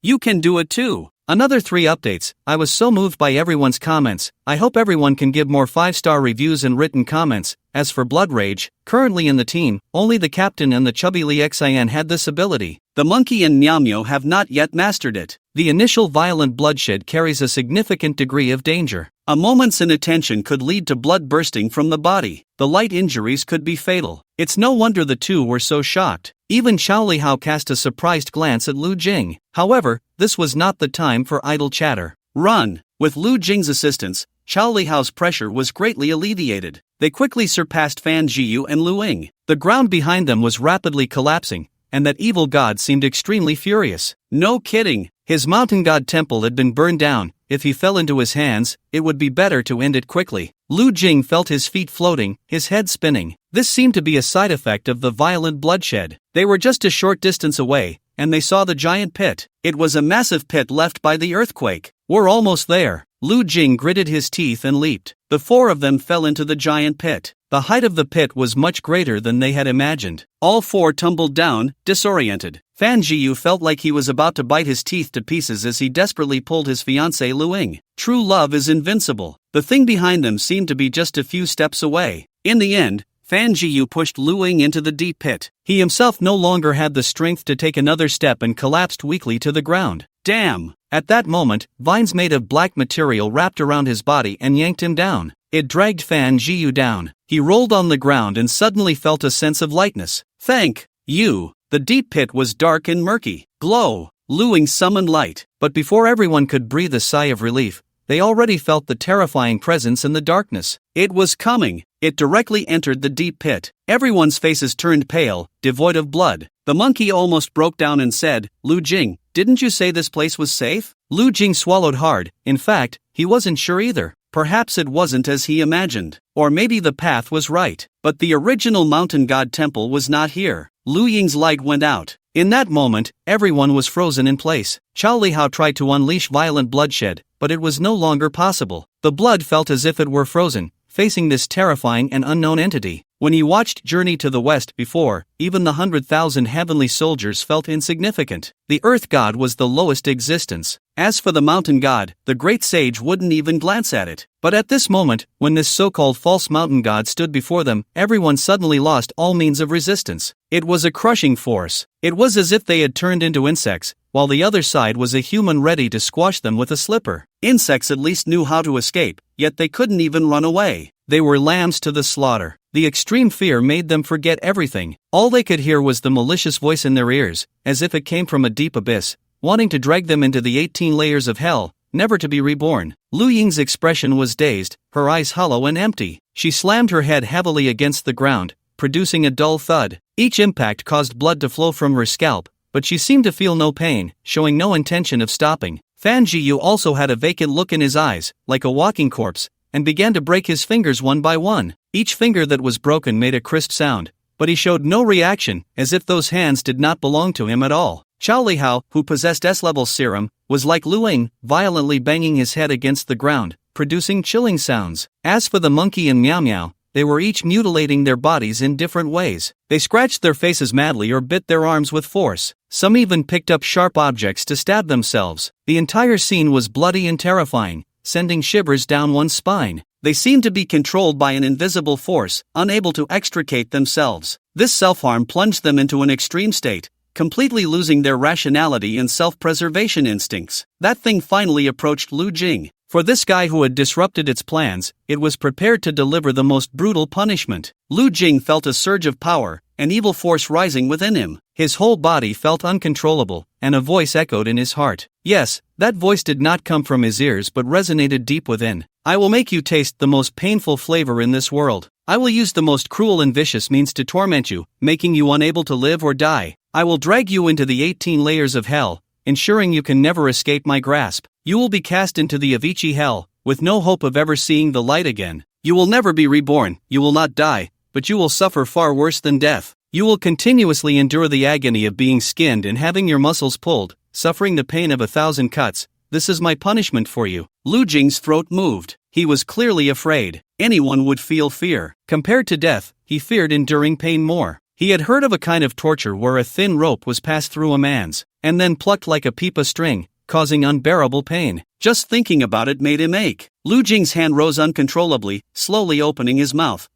You can do it too! Another 3 updates. I was so moved by everyone's comments. I hope everyone can give more 5-star reviews and written comments. As for Blood Rage, currently in the team, only the captain and the chubby Li Xian had this ability. The monkey and Miao Miao have not yet mastered it. The initial violent bloodshed carries a significant degree of danger. A moment's inattention could lead to blood bursting from the body. The light injuries could be fatal. It's no wonder the two were so shocked. Even Chao Lihao cast a surprised glance at Lu Jing. However, this was not the time for idle chatter. Run! With Lu Jing's assistance, Chao Lihao's pressure was greatly alleviated. They quickly surpassed Fan Jiyu and Luing. The ground behind them was rapidly collapsing, and that evil god seemed extremely furious. No kidding! His mountain god temple had been burned down. If he fell into his hands, it would be better to end it quickly. Lu Jing felt his feet floating, his head spinning. This seemed to be a side effect of the violent bloodshed. They were just a short distance away, and they saw the giant pit. It was a massive pit left by the earthquake. We're almost there. Lu Jing gritted his teeth and leaped. The 4 of them fell into the giant pit. The height of the pit was much greater than they had imagined. All 4 tumbled down, disoriented. Fan Jiyu felt like he was about to bite his teeth to pieces as he desperately pulled his fiancée Luing. True love is invincible. The thing behind them seemed to be just a few steps away. In the end, Fan Jiyu pushed Luing into the deep pit. He himself no longer had the strength to take another step and collapsed weakly to the ground. Damn! At that moment, vines made of black material wrapped around his body and yanked him down. It dragged Fan Jiyu down. He rolled on the ground and suddenly felt a sense of lightness. Thank you! The deep pit was dark and murky. Glow! Luing summoned light. But before everyone could breathe a sigh of relief, they already felt the terrifying presence in the darkness. It was coming. It directly entered the deep pit. Everyone's faces turned pale, devoid of blood. The monkey almost broke down and said, Lu Jing, didn't you say this place was safe? Lu Jing swallowed hard. In fact, he wasn't sure either. Perhaps it wasn't as he imagined. Or maybe the path was right. But the original mountain god temple was not here. Lu Ying's light went out. In that moment, everyone was frozen in place. Chao Lihao tried to unleash violent bloodshed, but it was no longer possible. The blood felt as if it were frozen, facing this terrifying and unknown entity. When he watched Journey to the West before, even the 100,000 heavenly soldiers felt insignificant. The earth god was the lowest existence. As for the mountain god, the great sage wouldn't even glance at it. But at this moment, when this so-called false mountain god stood before them, everyone suddenly lost all means of resistance. It was a crushing force. It was as if they had turned into insects, while the other side was a human ready to squash them with a slipper. Insects at least knew how to escape, yet they couldn't even run away. They were lambs to the slaughter. The extreme fear made them forget everything. All they could hear was the malicious voice in their ears, as if it came from a deep abyss, wanting to drag them into the 18 layers of hell, never to be reborn. Lu Ying's expression was dazed, her eyes hollow and empty. She slammed her head heavily against the ground, producing a dull thud. Each impact caused blood to flow from her scalp, but she seemed to feel no pain, showing no intention of stopping. Fan Jiyu also had a vacant look in his eyes, like a walking corpse, and began to break his fingers one by one. Each finger that was broken made a crisp sound, but he showed no reaction, as if those hands did not belong to him at all. Chao Lihao, who possessed S-level serum, was like Lu Ying, violently banging his head against the ground, producing chilling sounds. As for the monkey and Miao Miao, they were each mutilating their bodies in different ways. They scratched their faces madly or bit their arms with force. Some even picked up sharp objects to stab themselves. The entire scene was bloody and terrifying, sending shivers down one's spine. They seemed to be controlled by an invisible force, unable to extricate themselves. This self-harm plunged them into an extreme state, completely losing their rationality and self-preservation instincts. That thing finally approached Lu Jing. For this guy who had disrupted its plans, it was prepared to deliver the most brutal punishment. Lu Jing felt a surge of power, an evil force rising within him. His whole body felt uncontrollable, and a voice echoed in his heart. Yes, that voice did not come from his ears but resonated deep within. I will make you taste the most painful flavor in this world. I will use the most cruel and vicious means to torment you, making you unable to live or die. I will drag you into the 18 layers of hell, ensuring you can never escape my grasp. You will be cast into the Avicii hell, with no hope of ever seeing the light again. You will never be reborn, you will not die, but you will suffer far worse than death. You will continuously endure the agony of being skinned and having your muscles pulled, suffering the pain of 1,000 cuts. This is my punishment for you. Lu Jing's throat moved. He was clearly afraid. Anyone would feel fear. Compared to death, he feared enduring pain more. He had heard of a kind of torture where a thin rope was passed through a man's, and then plucked like a pipa string, causing unbearable pain. Just thinking about it made him ache. Lu Jing's hand rose uncontrollably, slowly opening his mouth.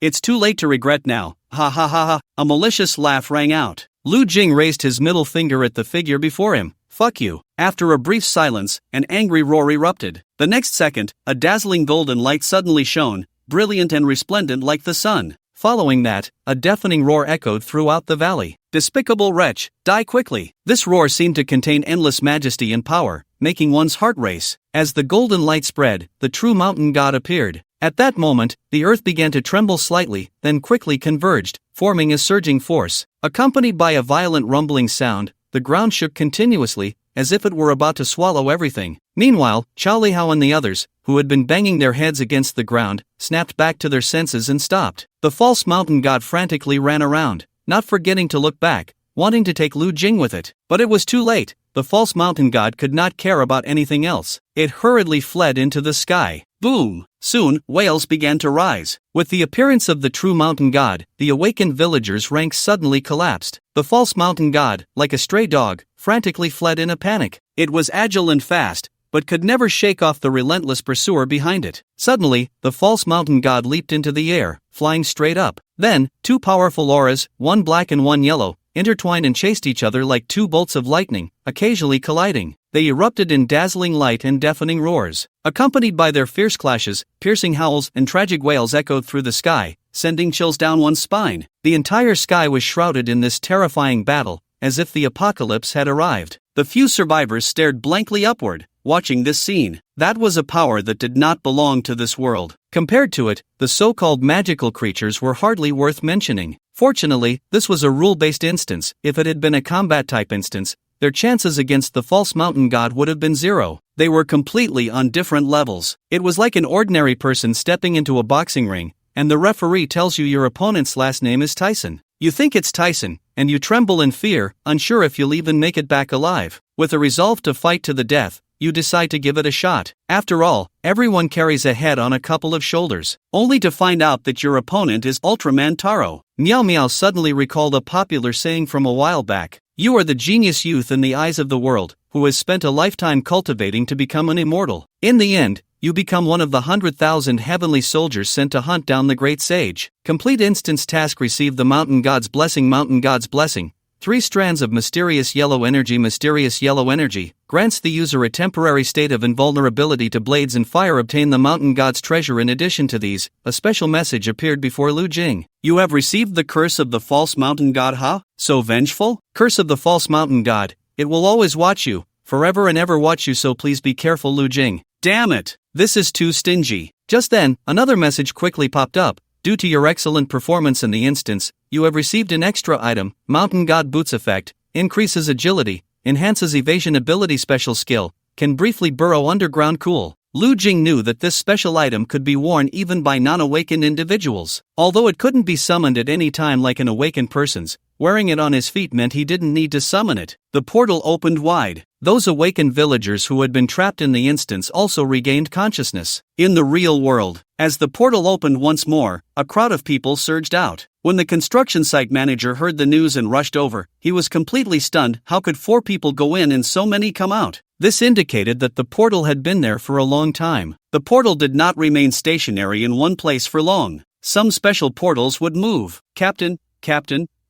It's too late to regret now. Ha ha ha ha. A malicious laugh rang out. Lu Jing raised his middle finger at the figure before him. Fuck you. After a brief silence, an angry roar erupted. The next second, a dazzling golden light suddenly shone, brilliant and resplendent like the sun. Following that, a deafening roar echoed throughout the valley. Despicable wretch, die quickly. This roar seemed to contain endless majesty and power, making one's heart race. As the golden light spread, the true mountain god appeared. At that moment, the earth began to tremble slightly, then quickly converged, forming a surging force. Accompanied by a violent rumbling sound, the ground shook continuously, as if it were about to swallow everything. Meanwhile, Chao Lihao and the others, who had been banging their heads against the ground, snapped back to their senses and stopped. The false mountain god frantically ran around, not forgetting to look back, wanting to take Lu Jing with it. But it was too late. The false mountain god could not care about anything else. It hurriedly fled into the sky. Boom! Soon, wails began to rise. With the appearance of the true mountain god, the awakened villagers' ranks suddenly collapsed. The false mountain god, like a stray dog, frantically fled in a panic. It was agile and fast, but could never shake off the relentless pursuer behind it. Suddenly, the false mountain god leaped into the air, flying straight up. Then, two powerful auras, one black and one yellow, intertwined and chased each other like two bolts of lightning, occasionally colliding. They erupted in dazzling light and deafening roars. Accompanied by their fierce clashes, piercing howls and tragic wails echoed through the sky, sending chills down one's spine. The entire sky was shrouded in this terrifying battle, as if the apocalypse had arrived. The few survivors stared blankly upward, watching this scene. That was a power that did not belong to this world. Compared to it, the so-called magical creatures were hardly worth mentioning. Fortunately, this was a rule-based instance. If it had been a combat-type instance, their chances against the false mountain god would have been zero. They were completely on different levels. It was like an ordinary person stepping into a boxing ring, and the referee tells you your opponent's last name is Tyson. You think it's Tyson, and you tremble in fear, unsure if you'll even make it back alive. With a resolve to fight to the death, you decide to give it a shot. After all, everyone carries a head on a couple of shoulders, only to find out that your opponent is Ultraman Taro. Meow Meow suddenly recalled a popular saying from a while back. You are the genius youth in the eyes of the world, who has spent a lifetime cultivating to become an immortal. In the end, you become one of the 100,000 heavenly soldiers sent to hunt down the great sage. Complete instance task. Receive the mountain god's blessing. Mountain god's blessing. 3 strands of mysterious yellow energy. Mysterious yellow energy grants the user a temporary state of invulnerability to blades and fire. Obtain the mountain god's treasure. In addition to these, a special message appeared before Lu Jing. You have received the curse of the false mountain god. Huh? So vengeful? Curse of the false mountain god. It will always watch you, forever and ever watch you, so please be careful, Lu Jing. Damn it! This is too stingy. Just then, another message quickly popped up. Due to your excellent performance in the instance, you have received an extra item, Mountain God Boots Effect, increases agility, enhances evasion ability. Special skill, can briefly burrow underground. Cool. Lu Jing knew that this special item could be worn even by non-awakened individuals. Although it couldn't be summoned at any time like an awakened person's, wearing it on his feet meant he didn't need to summon it. The portal opened wide. Those awakened villagers who had been trapped in the instance also regained consciousness. In the real world, as the portal opened once more, a crowd of people surged out. When the construction site manager heard the news and rushed over, he was completely stunned. How could 4 people go in and so many come out? This indicated that the portal had been there for a long time. The portal did not remain stationary in one place for long. Some special portals would move. Captain,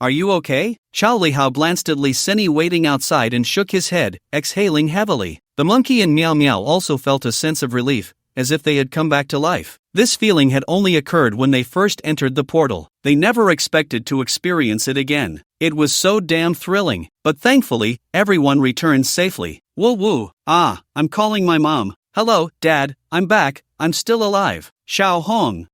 are you okay? Chao Lihao glanced at Li Sini waiting outside and shook his head, exhaling heavily. The monkey and Miao Miao also felt a sense of relief, as if they had come back to life. This feeling had only occurred when they first entered the portal. They never expected to experience it again. It was so damn thrilling. But thankfully, everyone returned safely. Woo woo. I'm calling my mom. Hello, Dad, I'm back, I'm still alive. Xiao Hong,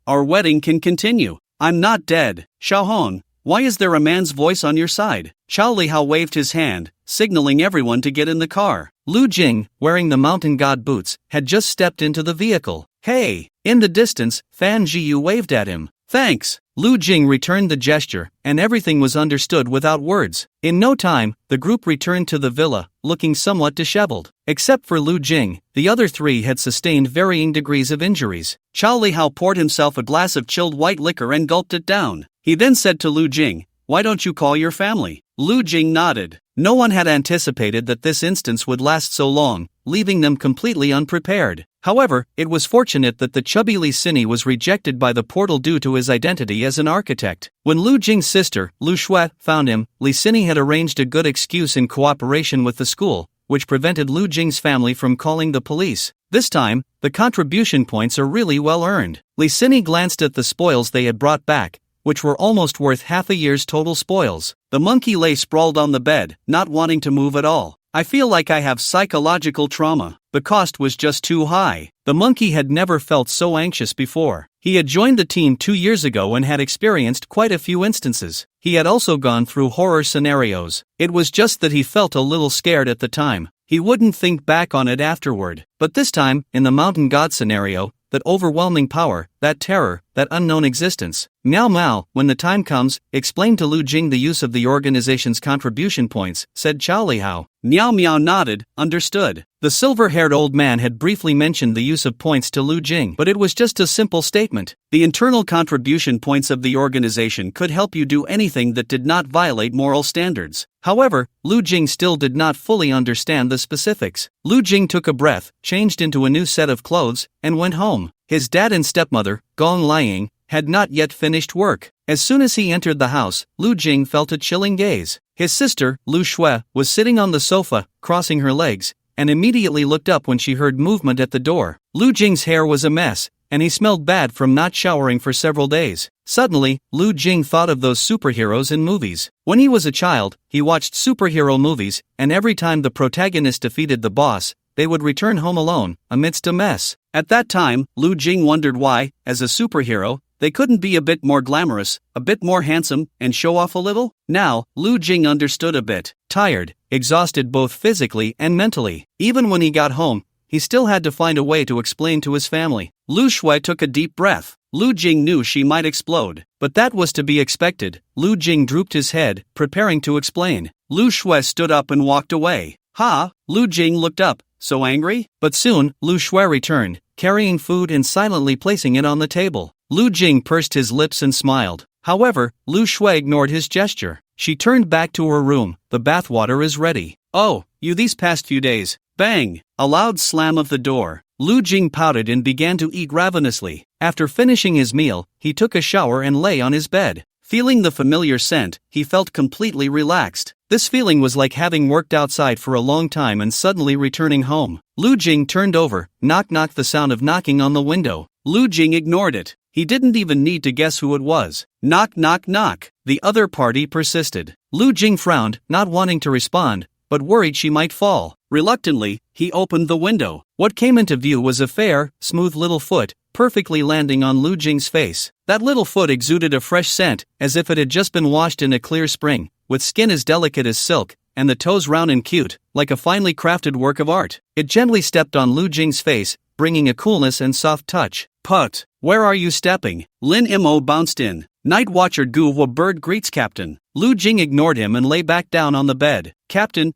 our wedding can continue. I'm not dead. Xiao Hong, why is there a man's voice on your side? Chao Lihao waved his hand, signaling everyone to get in the car. Lu Jing, wearing the mountain god boots, had just stepped into the vehicle. Hey! In the distance, Fan Jiyu waved at him. Thanks! Lu Jing returned the gesture, and everything was understood without words. In no time, the group returned to the villa, looking somewhat disheveled. Except for Lu Jing, the other 3 had sustained varying degrees of injuries. Chao Lihao poured himself a glass of chilled white liquor and gulped it down. He then said to Lu Jing, "Why don't you call your family?" Lu Jing nodded. No one had anticipated that this instance would last so long, leaving them completely unprepared. However, it was fortunate that the chubby Li Sini was rejected by the portal due to his identity as an architect. When Lu Jing's sister, Lu Shui, found him, Li Sini had arranged a good excuse in cooperation with the school, which prevented Lu Jing's family from calling the police. This time, the contribution points are really well earned. Li Sini glanced at the spoils they had brought back, which were almost worth half a year's total spoils. The monkey lay sprawled on the bed, not wanting to move at all. I feel like I have psychological trauma. The cost was just too high. The monkey had never felt so anxious before. He had joined the team 2 years ago and had experienced quite a few instances. He had also gone through horror scenarios. It was just that he felt a little scared at the time. He wouldn't think back on it afterward. But this time, in the mountain god scenario, that overwhelming power, that terror, that unknown existence. Miao Miao, when the time comes, explain to Lu Jing the use of the organization's contribution points, said Chao Lihao. Miao Miao nodded, understood. The silver-haired old man had briefly mentioned the use of points to Lu Jing, but it was just a simple statement. The internal contribution points of the organization could help you do anything that did not violate moral standards. However, Lu Jing still did not fully understand the specifics. Lu Jing took a breath, changed into a new set of clothes, and went home. His dad and stepmother, Gong Liang, had not yet finished work. As soon as he entered the house, Lu Jing felt a chilling gaze. His sister, Lu Shui, was sitting on the sofa, crossing her legs, and immediately looked up when she heard movement at the door. Lu Jing's hair was a mess, and he smelled bad from not showering for several days. Suddenly, Lu Jing thought of those superheroes in movies. When he was a child, he watched superhero movies, and every time the protagonist defeated the boss, they would return home alone, amidst a mess. At that time, Lu Jing wondered why, as a superhero, they couldn't be a bit more glamorous, a bit more handsome, and show off a little? Now, Lu Jing understood a bit. Tired, exhausted both physically and mentally. Even when he got home, he still had to find a way to explain to his family. Lu Shui took a deep breath. Lu Jing knew she might explode, but that was to be expected. Lu Jing drooped his head, preparing to explain. Lu Shui stood up and walked away. Ha! Lu Jing looked up. So angry? But soon, Lu Shui returned, carrying food and silently placing it on the table. Lu Jing pursed his lips and smiled. However, Lu Shui ignored his gesture. She turned back to her room. The bathwater is ready. Oh, you these past few days. Bang! A loud slam of the door. Lu Jing pouted and began to eat ravenously. After finishing his meal, he took a shower and lay on his bed. Feeling the familiar scent, he felt completely relaxed. This feeling was like having worked outside for a long time and suddenly returning home. Lu Jing turned over, knock, the sound of knocking on the window. Lu Jing ignored it. He didn't even need to guess who it was. Knock. The other party persisted. Lu Jing frowned, not wanting to respond, but worried she might fall. Reluctantly, he opened the window. What came into view was a fair, smooth little foot, perfectly landing on Lu Jing's face. That little foot exuded a fresh scent, as if it had just been washed in a clear spring, with skin as delicate as silk, and the toes round and cute, like a finely crafted work of art. It gently stepped on Lu Jing's face, bringing a coolness and soft touch. Put, where are you stepping? Lin Mo bounced in. Night Watcher Gu Wa Bird greets Captain. Lu Jing ignored him and lay back down on the bed. Captain,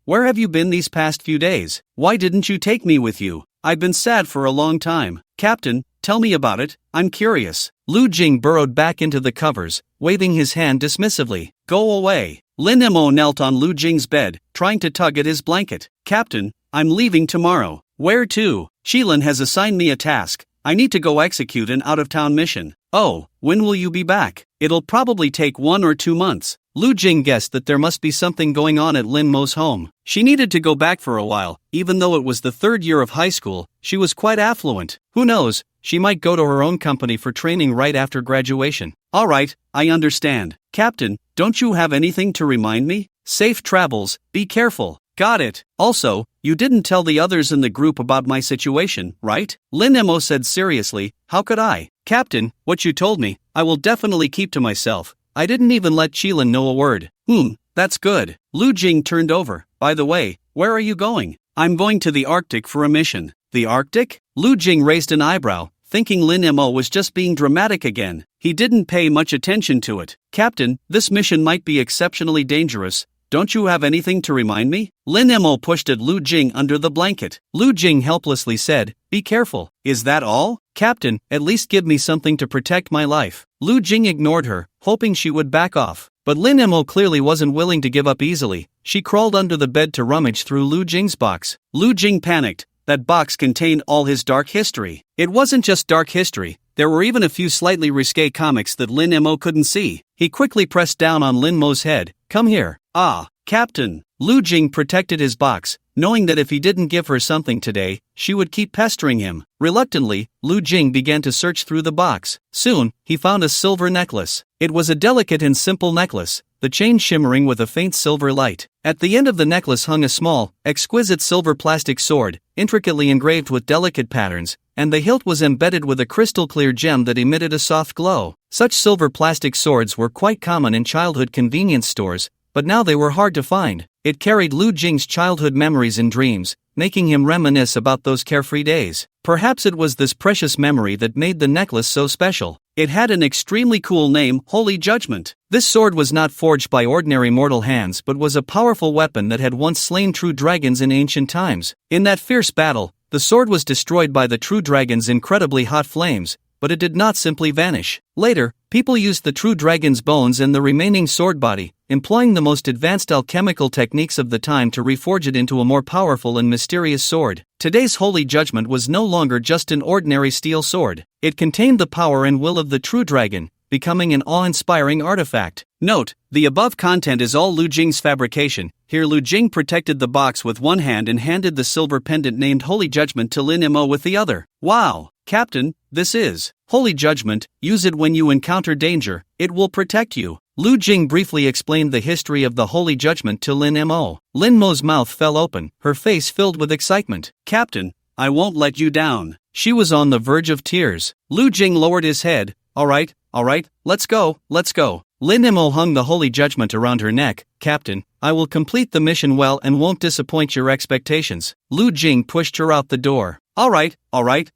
where have you been these past few days? Why didn't you take me with you? I've been sad for a long time. Captain, tell me about it, I'm curious. Lu Jing burrowed back into the covers, waving his hand dismissively. Go away. Lin Mo knelt on Lu Jing's bed, trying to tug at his blanket. Captain, I'm leaving tomorrow. Where to? Shilin has assigned me a task. I need to go execute an out-of-town mission. Oh, when will you be back? It'll probably take 1 or 2 months. Lu Jing guessed that there must be something going on at Lin Mo's home. She needed to go back for a while. Even though it was the 3rd year of high school, she was quite affluent. Who knows, she might go to her own company for training right after graduation. Alright, I understand. Captain, don't you have anything to remind me? Safe travels, be careful. Got it. Also, you didn't tell the others in the group about my situation, right? Lin Mo said seriously, how could I? Captain, what you told me, I will definitely keep to myself. I didn't even let Qilin know a word. That's good. Lu Jing turned over. By the way, where are you going? I'm going to the Arctic for a mission. The Arctic? Lu Jing raised an eyebrow, thinking Lin Mo was just being dramatic again. He didn't pay much attention to it. Captain, this mission might be exceptionally dangerous. Don't you have anything to remind me? Lin Mo pushed at Lu Jing under the blanket. Lu Jing helplessly said, be careful. Is that all? Captain, at least give me something to protect my life. Lu Jing ignored her, hoping she would back off. But Lin Mo clearly wasn't willing to give up easily. She crawled under the bed to rummage through Lu Jing's box. Lu Jing panicked. That box contained all his dark history. It wasn't just dark history. There were even a few slightly risque comics that Lin Mo couldn't see. He quickly pressed down on Lin Mo's head. Come here. Ah, Captain. Lu Jing protected his box, knowing that if he didn't give her something today, she would keep pestering him. Reluctantly, Lu Jing began to search through the box. Soon, he found a silver necklace. It was a delicate and simple necklace, the chain shimmering with a faint silver light. At the end of the necklace hung a small, exquisite silver plastic sword, intricately engraved with delicate patterns, and the hilt was embedded with a crystal-clear gem that emitted a soft glow. Such silver plastic swords were quite common in childhood convenience stores, but now they were hard to find. It carried Lu Jing's childhood memories and dreams, making him reminisce about those carefree days. Perhaps it was this precious memory that made the necklace so special. It had an extremely cool name, Holy Judgment. This sword was not forged by ordinary mortal hands but was a powerful weapon that had once slain true dragons in ancient times. In that fierce battle, the sword was destroyed by the true dragon's incredibly hot flames, but it did not simply vanish. Later, people used the true dragon's bones and the remaining sword body, employing the most advanced alchemical techniques of the time to reforge it into a more powerful and mysterious sword. Today's Holy Judgment was no longer just an ordinary steel sword. It contained the power and will of the true dragon, becoming an awe-inspiring artifact. Note, the above content is all Lu Jing's fabrication. Here Lu Jing protected the box with one hand and handed the silver pendant named Holy Judgment to Lin Mo with the other. Wow, Captain, this is Holy Judgment. Use it when you encounter danger. It will protect you. Lu Jing briefly explained the history of the Holy Judgment to Lin Mo. Lin Mo's mouth fell open, her face filled with excitement. Captain, I won't let you down. She was on the verge of tears. Lu Jing lowered his head. Alright, let's go. Lin Mo hung the Holy Judgment around her neck. Captain, I will complete the mission well and won't disappoint your expectations. Lu Jing pushed her out the door. Alright,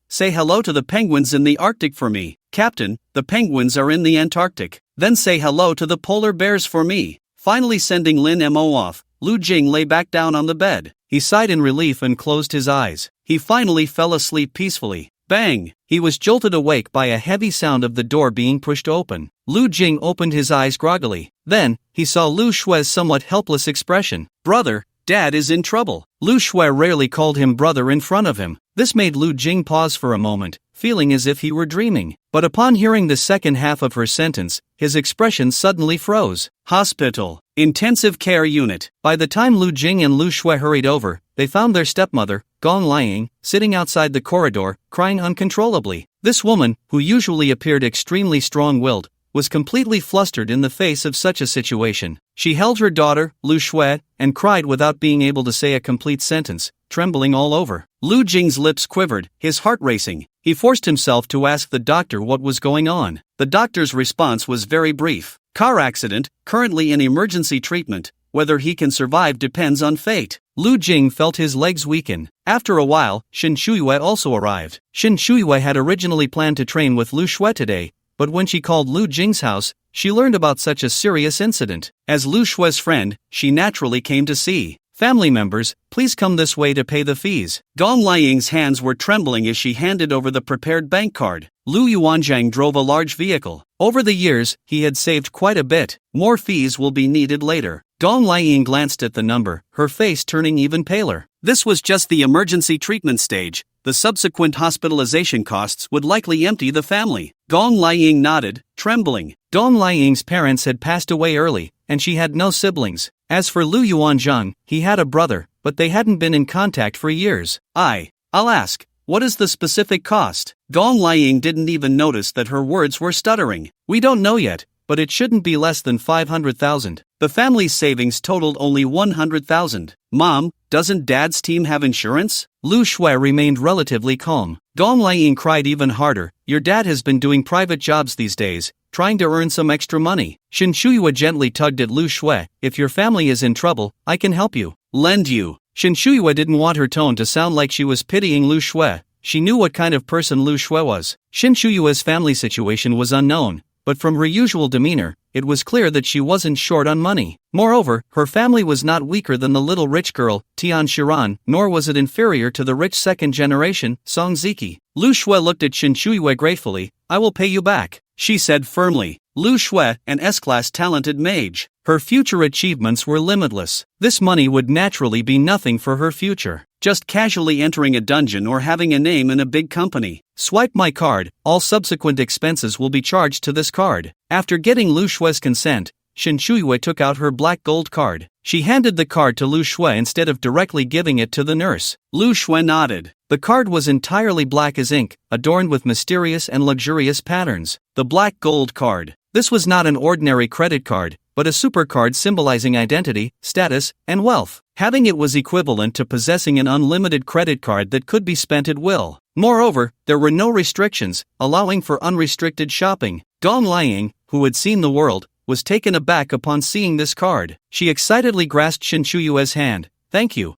say hello to the penguins in the Arctic for me. Captain, the penguins are in the Antarctic. Then say hello to the polar bears for me. Finally sending Lin Mo off, Lu Jing lay back down on the bed. He sighed in relief and closed his eyes. He finally fell asleep peacefully. Bang! He was jolted awake by a heavy sound of the door being pushed open. Lu Jing opened his eyes groggily. Then, he saw Lu Shue's somewhat helpless expression. Brother, Dad is in trouble. Lu Shue rarely called him brother in front of him. This made Lu Jing pause for a moment, feeling as if he were dreaming. But upon hearing the second half of her sentence, his expression suddenly froze. Hospital. Intensive care unit. By the time Lu Jing and Lu Shui hurried over, they found their stepmother, Gong Liang, sitting outside the corridor, crying uncontrollably. This woman, who usually appeared extremely strong-willed, was completely flustered in the face of such a situation. She held her daughter, Lu Shui, and cried without being able to say a complete sentence, trembling all over. Lu Jing's lips quivered, his heart racing. He forced himself to ask the doctor what was going on. The doctor's response was very brief. Car accident, currently in emergency treatment. Whether he can survive depends on fate. Lu Jing felt his legs weaken. After a while, Shin Shuiyue also arrived. Shin Shuiyue had originally planned to train with Lu Shui today, but when she called Lu Jing's house, she learned about such a serious incident. As Lu Shui's friend, she naturally came to see. Family members, please come this way to pay the fees. Gong Liang's hands were trembling as she handed over the prepared bank card. Lu Yuanzhang drove a large vehicle. Over the years, he had saved quite a bit. More fees will be needed later. Gong Liang glanced at the number, her face turning even paler. This was just the emergency treatment stage. The subsequent hospitalization costs would likely empty the family. Gong Liang nodded, trembling. Gong Liang's parents had passed away early, and she had no siblings. As for Lu Yuanzhang, he had a brother, but they hadn't been in contact for years. I'll ask, what is the specific cost? Gong Liang didn't even notice that her words were stuttering. We don't know yet, but it shouldn't be less than 500,000. The family's savings totaled only 100,000. Mom, doesn't Dad's team have insurance? Lu Shui remained relatively calm. Gong Liang cried even harder. Your dad has been doing private jobs these days, trying to earn some extra money. Shin Shuiyue gently tugged at Lu Shui. If your family is in trouble, I can help you. Lend you. Shin Shuiyue didn't want her tone to sound like she was pitying Lu Shui. She knew what kind of person Lu Shui was. Shin Shuyue's family situation was unknown, but from her usual demeanor, it was clear that she wasn't short on money. Moreover, her family was not weaker than the little rich girl, Tian Shiran, nor was it inferior to the rich second generation, Song Ziki. Lu Shui looked at Shin Shuiyue gratefully. I will pay you back, she said firmly. Lu Shui, an S-class talented mage. Her future achievements were limitless. This money would naturally be nothing for her future. Just casually entering a dungeon or having a name in a big company. Swipe my card, all subsequent expenses will be charged to this card. After getting Lu Shui's consent, Shin Shuiyue took out her black gold card. She handed the card to Lu Shui instead of directly giving it to the nurse. Lu Shui nodded. The card was entirely black as ink, adorned with mysterious and luxurious patterns. The black gold card. This was not an ordinary credit card, but a super card symbolizing identity, status, and wealth. Having it was equivalent to possessing an unlimited credit card that could be spent at will. Moreover, there were no restrictions, allowing for unrestricted shopping. Gong Liang, who had seen the world, was taken aback upon seeing this card. She excitedly grasped Shin Shuiyue's hand. Thank you.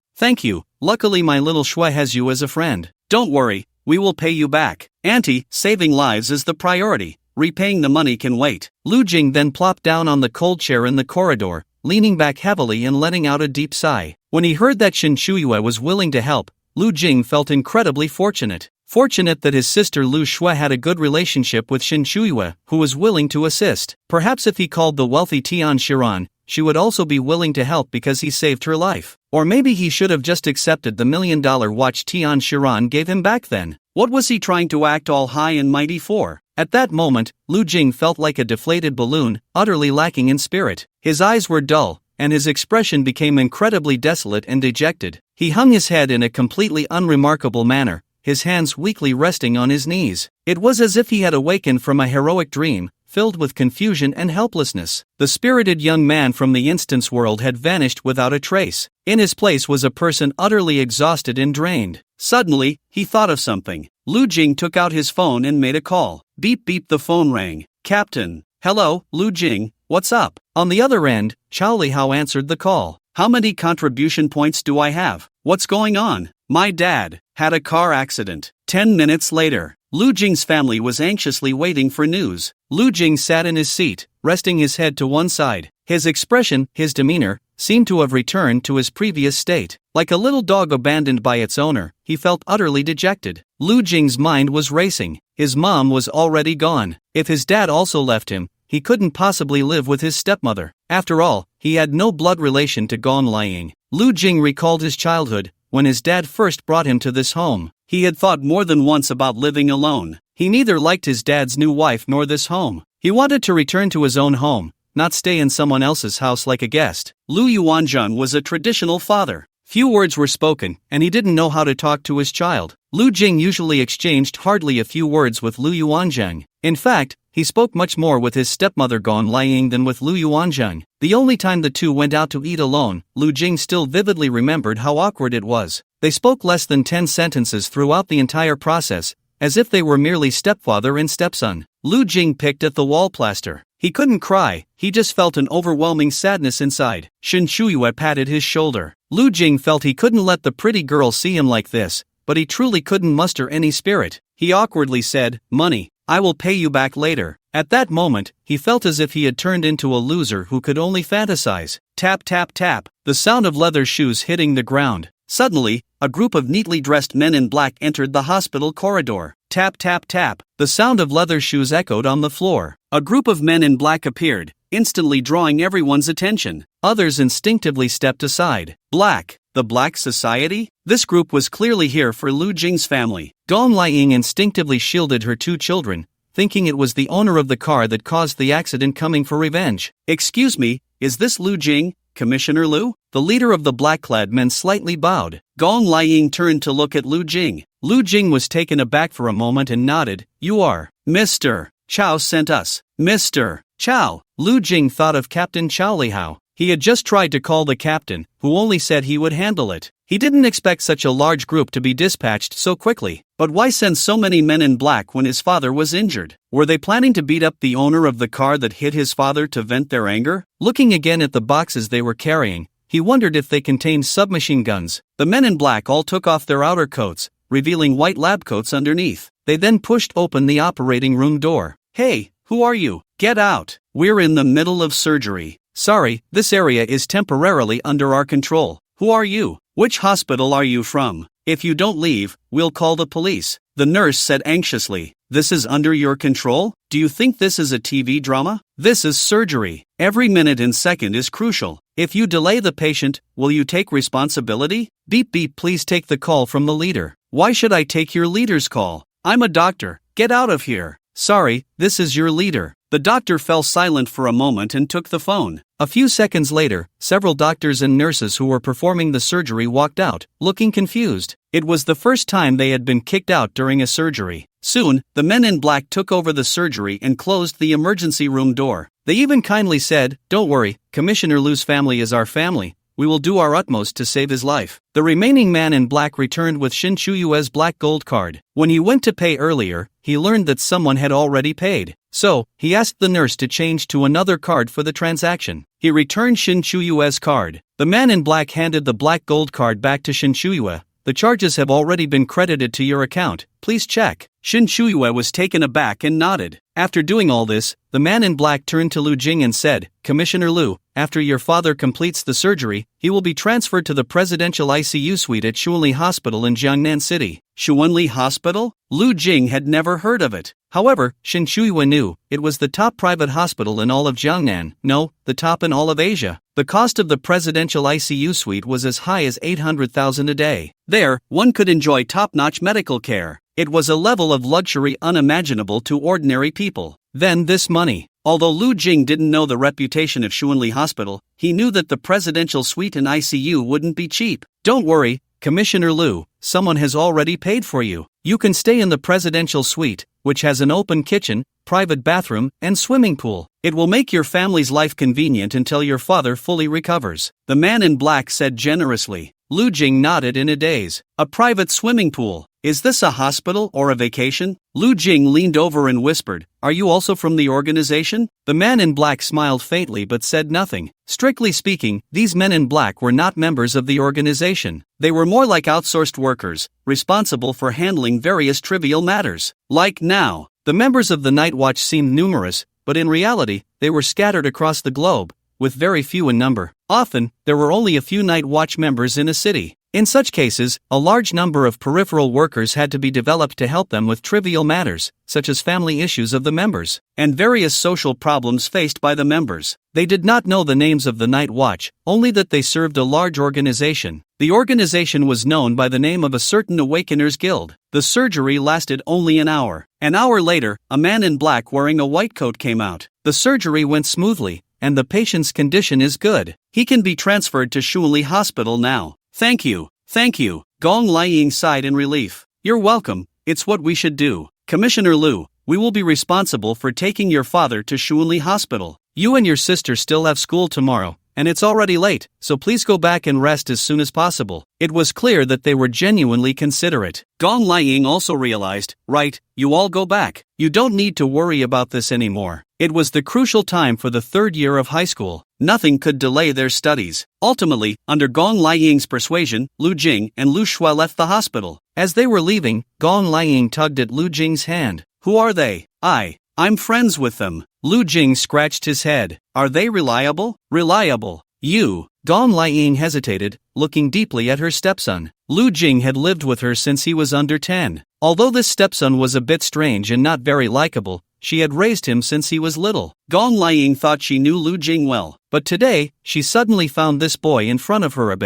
Luckily my little Shui has you as a friend. Don't worry, we will pay you back. Auntie, saving lives is the priority. Repaying the money can wait. Lu Jing then plopped down on the cold chair in the corridor, leaning back heavily and letting out a deep sigh. When he heard that Shin Shuiyue was willing to help, Lu Jing felt incredibly fortunate. Fortunate that his sister Lu Shui had a good relationship with Shin Shuiyue, who was willing to assist. Perhaps if he called the wealthy Tian Shiran, she would also be willing to help because he saved her life. Or maybe he should have just accepted the $1 million watch Tian Shiran gave him back then. What was he trying to act all high and mighty for? At that moment, Lu Jing felt like a deflated balloon, utterly lacking in spirit. His eyes were dull, and his expression became incredibly desolate and dejected. He hung his head in a completely unremarkable manner, his hands weakly resting on his knees. It was as if he had awakened from a heroic dream, filled with confusion and helplessness. The spirited young man from the instance world had vanished without a trace. In his place was a person utterly exhausted and drained. Suddenly, he thought of something. Lu Jing took out his phone and made a call. Beep beep, the phone rang. Captain. Hello, Lu Jing, what's up? On the other end, Chao Lihao answered the call. How many contribution points do I have? What's going on? My dad had a car accident. 10 minutes later, Lu Jing's family was anxiously waiting for news. Lu Jing sat in his seat, resting his head to one side. His expression, his demeanor, seemed to have returned to his previous state. Like a little dog abandoned by its owner, he felt utterly dejected. Lu Jing's mind was racing. His mom was already gone. If his dad also left him, he couldn't possibly live with his stepmother. After all, he had no blood relation to Gong Liang. Lu Jing recalled his childhood, when his dad first brought him to this home. He had thought more than once about living alone. He neither liked his dad's new wife nor this home. He wanted to return to his own home, not stay in someone else's house like a guest. Lu Yuanzhang was a traditional father. Few words were spoken, and he didn't know how to talk to his child. Lu Jing usually exchanged hardly a few words with Lu Yuanzhang. In fact, he spoke much more with his stepmother Gong Liang than with Lu Yuanzhang. The only time the two went out to eat alone, Lu Jing still vividly remembered how awkward it was. They spoke less than 10 sentences throughout the entire process, as if they were merely stepfather and stepson. Lu Jing picked at the wall plaster. He couldn't cry, he just felt an overwhelming sadness inside. Shen Shuyue patted his shoulder. Lu Jing felt he couldn't let the pretty girl see him like this, but he truly couldn't muster any spirit. He awkwardly said, "Money. I will pay you back later." At that moment, he felt as if he had turned into a loser who could only fantasize. Tap tap tap, the sound of leather shoes hitting the ground. Suddenly, a group of neatly dressed men in black entered the hospital corridor. Tap tap tap, the sound of leather shoes echoed on the floor. A group of men in black appeared, instantly drawing everyone's attention. Others instinctively stepped aside. Black, the Black Society? This group was clearly here for Lu Jing's family. Gong Liang instinctively shielded her two children, thinking it was the owner of the car that caused the accident coming for revenge. "Excuse me, is this Lu Jing, Commissioner Lu?" The leader of the black-clad men slightly bowed. Gong Liang turned to look at Lu Jing. Lu Jing was taken aback for a moment and nodded. "You are Mr. Chow sent us." Mr. Chow. Lu Jing thought of Captain Chow Lihao. He had just tried to call the captain, who only said he would handle it. He didn't expect such a large group to be dispatched so quickly. But why send so many men in black when his father was injured? Were they planning to beat up the owner of the car that hit his father to vent their anger? Looking again at the boxes they were carrying, he wondered if they contained submachine guns. The men in black all took off their outer coats, revealing white lab coats underneath. They then pushed open the operating room door. "Hey, who are you? Get out. We're in the middle of surgery. Sorry, this area is temporarily under our control. Who are you? Which hospital are you from? If you don't leave, we'll call the police," the nurse said anxiously. "This is under your control? Do you think this is a TV drama? This is surgery. Every minute and second is crucial. If you delay the patient, will you take responsibility?" Beep beep, please take the call from the leader. "Why should I take your leader's call? I'm a doctor. Get out of here." "Sorry, this is your leader." The doctor fell silent for a moment and took the phone. A few seconds later, several doctors and nurses who were performing the surgery walked out, looking confused. It was the first time they had been kicked out during a surgery. Soon, the men in black took over the surgery and closed the emergency room door. They even kindly said, "Don't worry, Commissioner Lu's family is our family. We will do our utmost to save his life." The remaining man in black returned with Shin Chuyue's black gold card. When he went to pay earlier, he learned that someone had already paid. So, he asked the nurse to change to another card for the transaction. He returned Shin Chuyue's card. The man in black handed the black gold card back to Shin Chuyue. "The charges have already been credited to your account. Please check." Shin Chuyue was taken aback and nodded. After doing all this, the man in black turned to Lu Jing and said, "Commissioner Lu, after your father completes the surgery, he will be transferred to the presidential ICU suite at Xuanli Hospital in Jiangnan City." Xuanli Hospital? Lu Jing had never heard of it. However, Shin Chuyue knew it was the top private hospital in all of Jiangnan, no, the top in all of Asia. The cost of the presidential ICU suite was as high as 800,000 a day. There, one could enjoy top-notch medical care. It was a level of luxury unimaginable to ordinary people. Then this money. Although Lu Jing didn't know the reputation of Xuanli Hospital, he knew that the presidential suite and ICU wouldn't be cheap. "Don't worry, Commissioner Lu, someone has already paid for you. You can stay in the presidential suite, which has an open kitchen, private bathroom, and swimming pool. It will make your family's life convenient until your father fully recovers," the man in black said generously. Lu Jing nodded in a daze. "A private swimming pool. Is this a hospital or a vacation?" Lu Jing leaned over and whispered, "Are you also from the organization?" The man in black smiled faintly but said nothing. Strictly speaking, these men in black were not members of the organization. They were more like outsourced workers, responsible for handling various trivial matters. Like now, the members of the Night Watch seemed numerous, but in reality, they were scattered across the globe, with very few in number. Often, there were only a few night watch members in a city. In such cases, a large number of peripheral workers had to be developed to help them with trivial matters, such as family issues of the members, and various social problems faced by the members. They did not know the names of the night watch, only that they served a large organization. The organization was known by the name of a certain Awakeners Guild. The surgery lasted only an hour. An hour later, a man in black wearing a white coat came out. The surgery went smoothly, and the patient's condition is good. He can be transferred to Shuli Hospital now. Thank you. Gong Liang sighed in relief. You're welcome, it's what we should do. Commissioner Liu, we will be responsible for taking your father to Shuli Hospital. You and your sister still have school tomorrow, and it's already late, so please go back and rest as soon as possible. It was clear that they were genuinely considerate. Gong Liang also realized, right, you all go back. You don't need to worry about this anymore. It was the crucial time for the third year of high school. Nothing could delay their studies. Ultimately, under Gong Liang's persuasion, Lu Jing and Lu Shui left the hospital. As they were leaving, Gong Liang tugged at Lu Jing's hand. Who are they? I'm friends with them. Lu Jing scratched his head. Are they reliable? Reliable. You. Gong Liang hesitated, looking deeply at her stepson. Lu Jing had lived with her since he was under 10. Although this stepson was a bit strange and not very likable, she had raised him since he was little. Gong Liang thought she knew Lu Jing well, but today, she suddenly found this boy in front of her a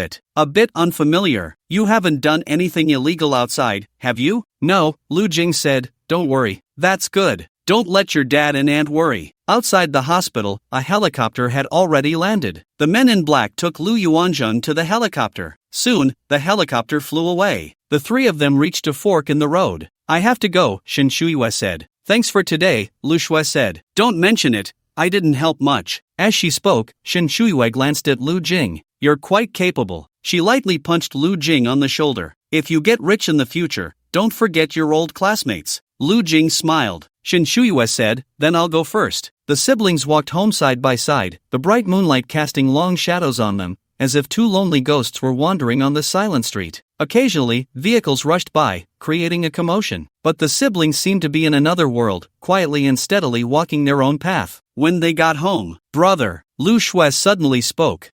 bit unfamiliar. You haven't done anything illegal outside, have you? No, Lu Jing said. Don't worry. That's good. Don't let your dad and aunt worry. Outside the hospital, a helicopter had already landed. The men in black took Lu Yuanzheng to the helicopter. Soon, the helicopter flew away. The three of them reached a fork in the road. I have to go, Shen Shuiyue said. Thanks for today, Lu Shui said. Don't mention it, I didn't help much. As she spoke, Shen Shuiyue glanced at Lu Jing. You're quite capable. She lightly punched Lu Jing on the shoulder. If you get rich in the future, don't forget your old classmates. Lu Jing smiled. Shen Shuiyue said, then I'll go first. The siblings walked home side by side, the bright moonlight casting long shadows on them, as if two lonely ghosts were wandering on the silent street. Occasionally, vehicles rushed by, creating a commotion. But the siblings seemed to be in another world, quietly and steadily walking their own path. When they got home, brother, Lu Shui suddenly spoke.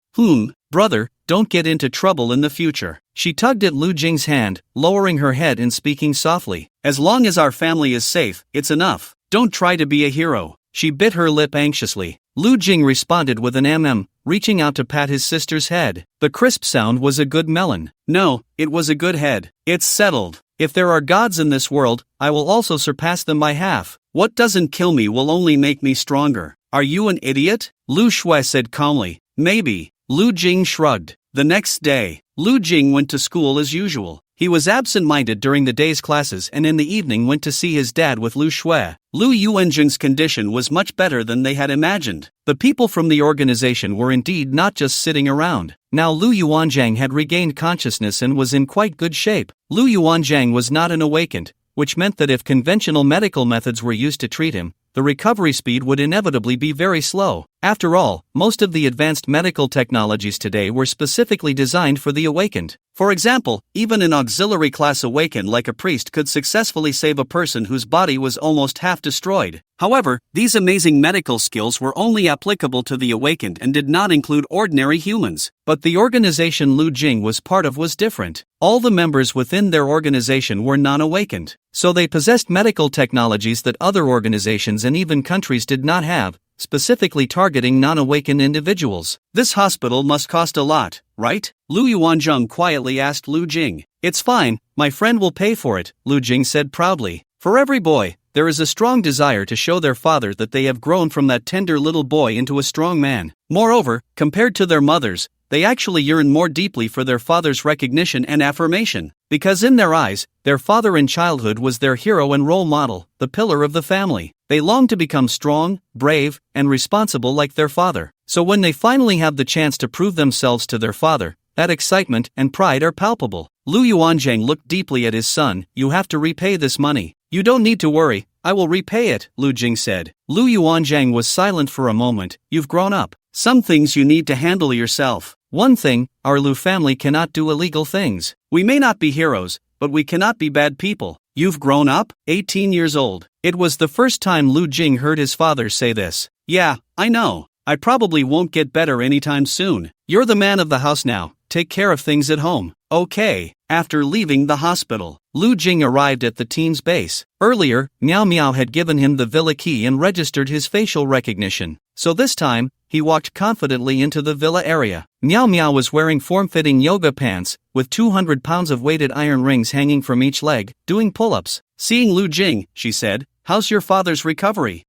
Brother, don't get into trouble in the future. She tugged at Lu Jing's hand, lowering her head and speaking softly. As long as our family is safe, it's enough. Don't try to be a hero. She bit her lip anxiously. Lu Jing responded with an reaching out to pat his sister's head. The crisp sound was a good melon. No, it was a good head. It's settled. If there are gods in this world, I will also surpass them by half. What doesn't kill me will only make me stronger. Are you an idiot? Lu Shui said calmly. Maybe. Lu Jing shrugged. The next day, Lu Jing went to school as usual. He was absent-minded during the day's classes and in the evening went to see his dad with Lu Shui. Lu Yuanzheng's condition was much better than they had imagined. The people from the organization were indeed not just sitting around. Now Lu Yuanzheng had regained consciousness and was in quite good shape. Lu Yuanzheng was not an awakened, which meant that if conventional medical methods were used to treat him, the recovery speed would inevitably be very slow. After all, most of the advanced medical technologies today were specifically designed for the awakened. For example, even an auxiliary class awakened like a priest could successfully save a person whose body was almost half destroyed. However, these amazing medical skills were only applicable to the awakened and did not include ordinary humans. But the organization Lu Jing was part of was different. All the members within their organization were non-awakened. So they possessed medical technologies that other organizations and even countries did not have, specifically targeting non-awakened individuals. This hospital must cost a lot, right? Lu Yuanzheng quietly asked Lu Jing. It's fine, my friend will pay for it, Lu Jing said proudly. For every boy, there is a strong desire to show their father that they have grown from that tender little boy into a strong man. Moreover, compared to their mothers, they actually yearn more deeply for their father's recognition and affirmation. Because in their eyes, their father in childhood was their hero and role model, the pillar of the family. They long to become strong, brave, and responsible like their father. So when they finally have the chance to prove themselves to their father, that excitement and pride are palpable. Lu Yuanzheng looked deeply at his son. You have to repay this money. You don't need to worry, I will repay it, Lu Jing said. Lu Yuanzheng was silent for a moment. You've grown up. Some things you need to handle yourself. One thing, our Lu family cannot do illegal things. We may not be heroes, but we cannot be bad people. You've grown up? 18 years old. It was the first time Lu Jing heard his father say this. Yeah, I know. I probably won't get better anytime soon. You're the man of the house now, take care of things at home. Okay. After leaving the hospital, Lu Jing arrived at the team's base. Earlier, Miao Miao had given him the villa key and registered his facial recognition. So this time, he walked confidently into the villa area. Miao Miao was wearing form-fitting yoga pants, with 200 pounds of weighted iron rings hanging from each leg, doing pull-ups. Seeing Lu Jing, she said, "How's your father's recovery?"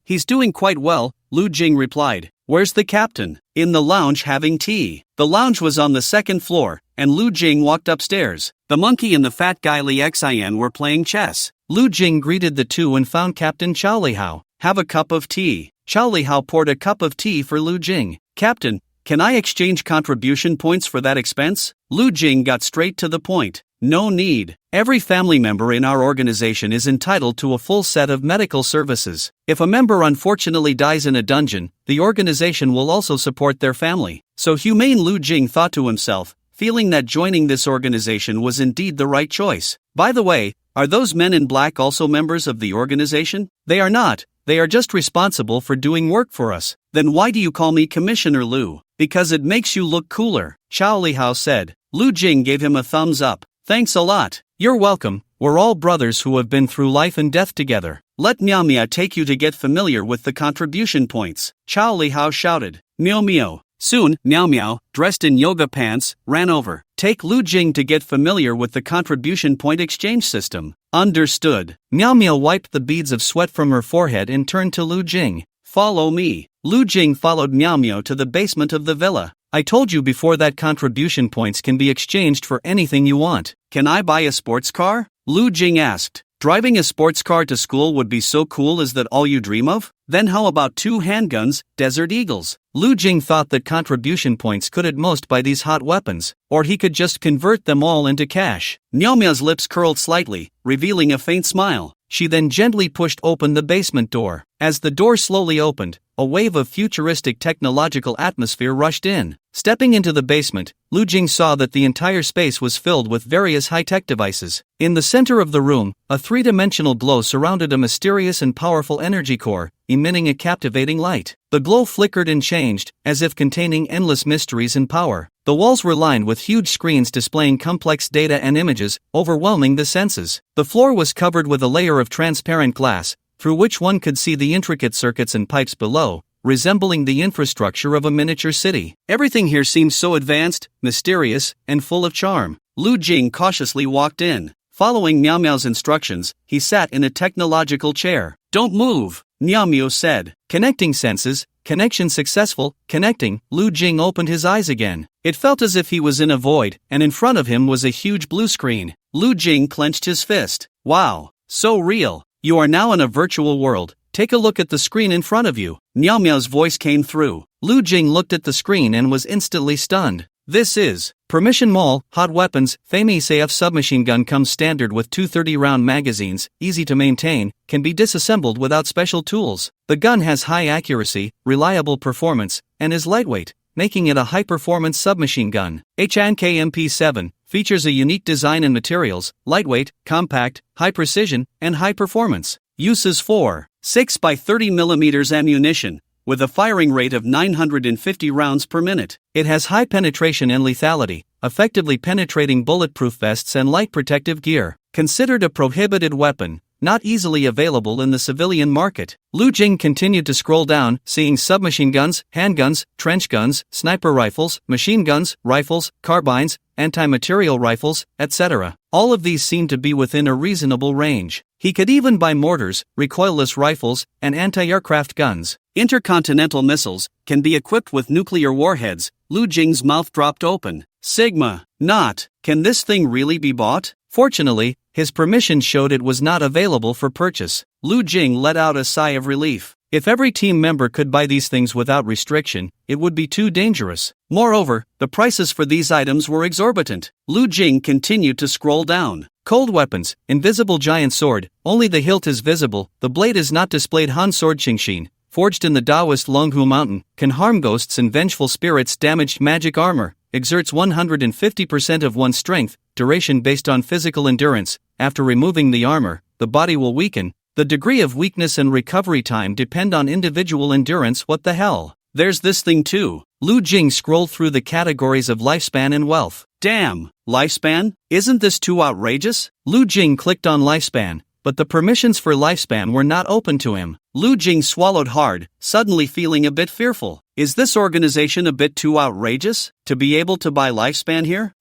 He's doing quite well," Lu Jing replied. "Where's the captain?" "In the lounge having tea." The lounge was on the second floor, and Lu Jing walked upstairs. The monkey and the fat guy Li Xian were playing chess. Lu Jing greeted the two and found Captain Chao Lihao. "Have a cup of tea." Chao Lihao poured a cup of tea for Lu Jing. "Captain, can I exchange contribution points for that expense?" Lu Jing got straight to the point. "No need. Every family member in our organization is entitled to a full set of medical services. If a member unfortunately dies in a dungeon, the organization will also support their family." So humane Lu Jing thought to himself, feeling that joining this organization was indeed the right choice. "By the way, are those men in black also members of the organization?" "They are not. They are just responsible for doing work for us." "Then why do you call me Commissioner Lu?" "Because it makes you look cooler," Chao Lihao said. Lu Jing gave him a thumbs up. "Thanks a lot." "You're welcome. We're all brothers who have been through life and death together. Let Miao Miao take you to get familiar with the contribution points," Chao Lihao shouted. Miao Miao. Soon, Miao Miao, dressed in yoga pants, ran over. "Take Lu Jing to get familiar with the contribution point exchange system." "Understood." Miao Miao wiped the beads of sweat from her forehead and turned to Lu Jing. "Follow me." Lu Jing followed Miao Miao to the basement of the villa. "I told you before that contribution points can be exchanged for anything you want." "Can I buy a sports car?" Lu Jing asked. "Driving a sports car to school would be so cool. Is that all you dream of? Then how about 2 handguns, Desert Eagles?" Lu Jing thought that contribution points could at most buy these hot weapons, or he could just convert them all into cash. Miao Miao's lips curled slightly, revealing a faint smile. She then gently pushed open the basement door. As the door slowly opened, a wave of futuristic technological atmosphere rushed in. Stepping into the basement, Lu Jing saw that the entire space was filled with various high-tech devices. In the center of the room, a three-dimensional glow surrounded a mysterious and powerful energy core, emitting a captivating light. The glow flickered and changed, as if containing endless mysteries and power. The walls were lined with huge screens displaying complex data and images, overwhelming the senses. The floor was covered with a layer of transparent glass, through which one could see the intricate circuits and pipes below, resembling the infrastructure of a miniature city. Everything here seemed so advanced, mysterious, and full of charm. Lu Jing cautiously walked in. Following Miao Miao's instructions, he sat in a technological chair. "Don't move," Miao Miao said. "Connecting senses, connection successful, connecting." Lu Jing opened his eyes again. It felt as if he was in a void, and in front of him was a huge blue screen. Lu Jing clenched his fist. "Wow, so real. You are now in a virtual world. Take a look at the screen in front of you." Miao Miao's voice came through. Lu Jing looked at the screen and was instantly stunned. "This is Permission Mall, Hot Weapons, Famous AF submachine gun comes standard with 230-round magazines, easy to maintain, can be disassembled without special tools. The gun has high accuracy, reliable performance, and is lightweight, making it a high-performance submachine gun. HNK MP7 features a unique design and materials, lightweight, compact, high precision, and high performance. Uses for 6x30mm ammunition, with a firing rate of 950 rounds per minute. It has high penetration and lethality, effectively penetrating bulletproof vests and light protective gear. Considered a prohibited weapon, not easily available in the civilian market. Lu Jing continued to scroll down, seeing submachine guns, handguns, trench guns, sniper rifles, machine guns, rifles, carbines, anti-material rifles, etc. All of these seemed to be within a reasonable range. He could even buy mortars, recoilless rifles, and anti-aircraft guns. Intercontinental missiles can be equipped with nuclear warheads. Lu Jing's mouth dropped open. Sigma, not. Can this thing really be bought? Fortunately, his permission showed it was not available for purchase. Lu Jing let out a sigh of relief. If every team member could buy these things without restriction, it would be too dangerous. Moreover, the prices for these items were exorbitant. Lu Jing continued to scroll down. Cold weapons, invisible giant sword, only the hilt is visible, the blade is not displayed. Han sword Qingxin, forged in the Taoist Longhu Mountain, can harm ghosts and vengeful spirits. Damaged magic armor, exerts 150% of one's strength, duration based on physical endurance. After removing the armor, the body will weaken. The degree of weakness and recovery time depend on individual endurance. What the hell? there's this thing too. Lu Jing scrolled through the categories of lifespan and wealth. Damn, lifespan? Isn't this too outrageous? Lu Jing clicked on lifespan, but the permissions for lifespan were not open to him. Lu Jing swallowed hard, suddenly feeling a bit fearful. Is this organization a bit too outrageous to be able to buy lifespan here?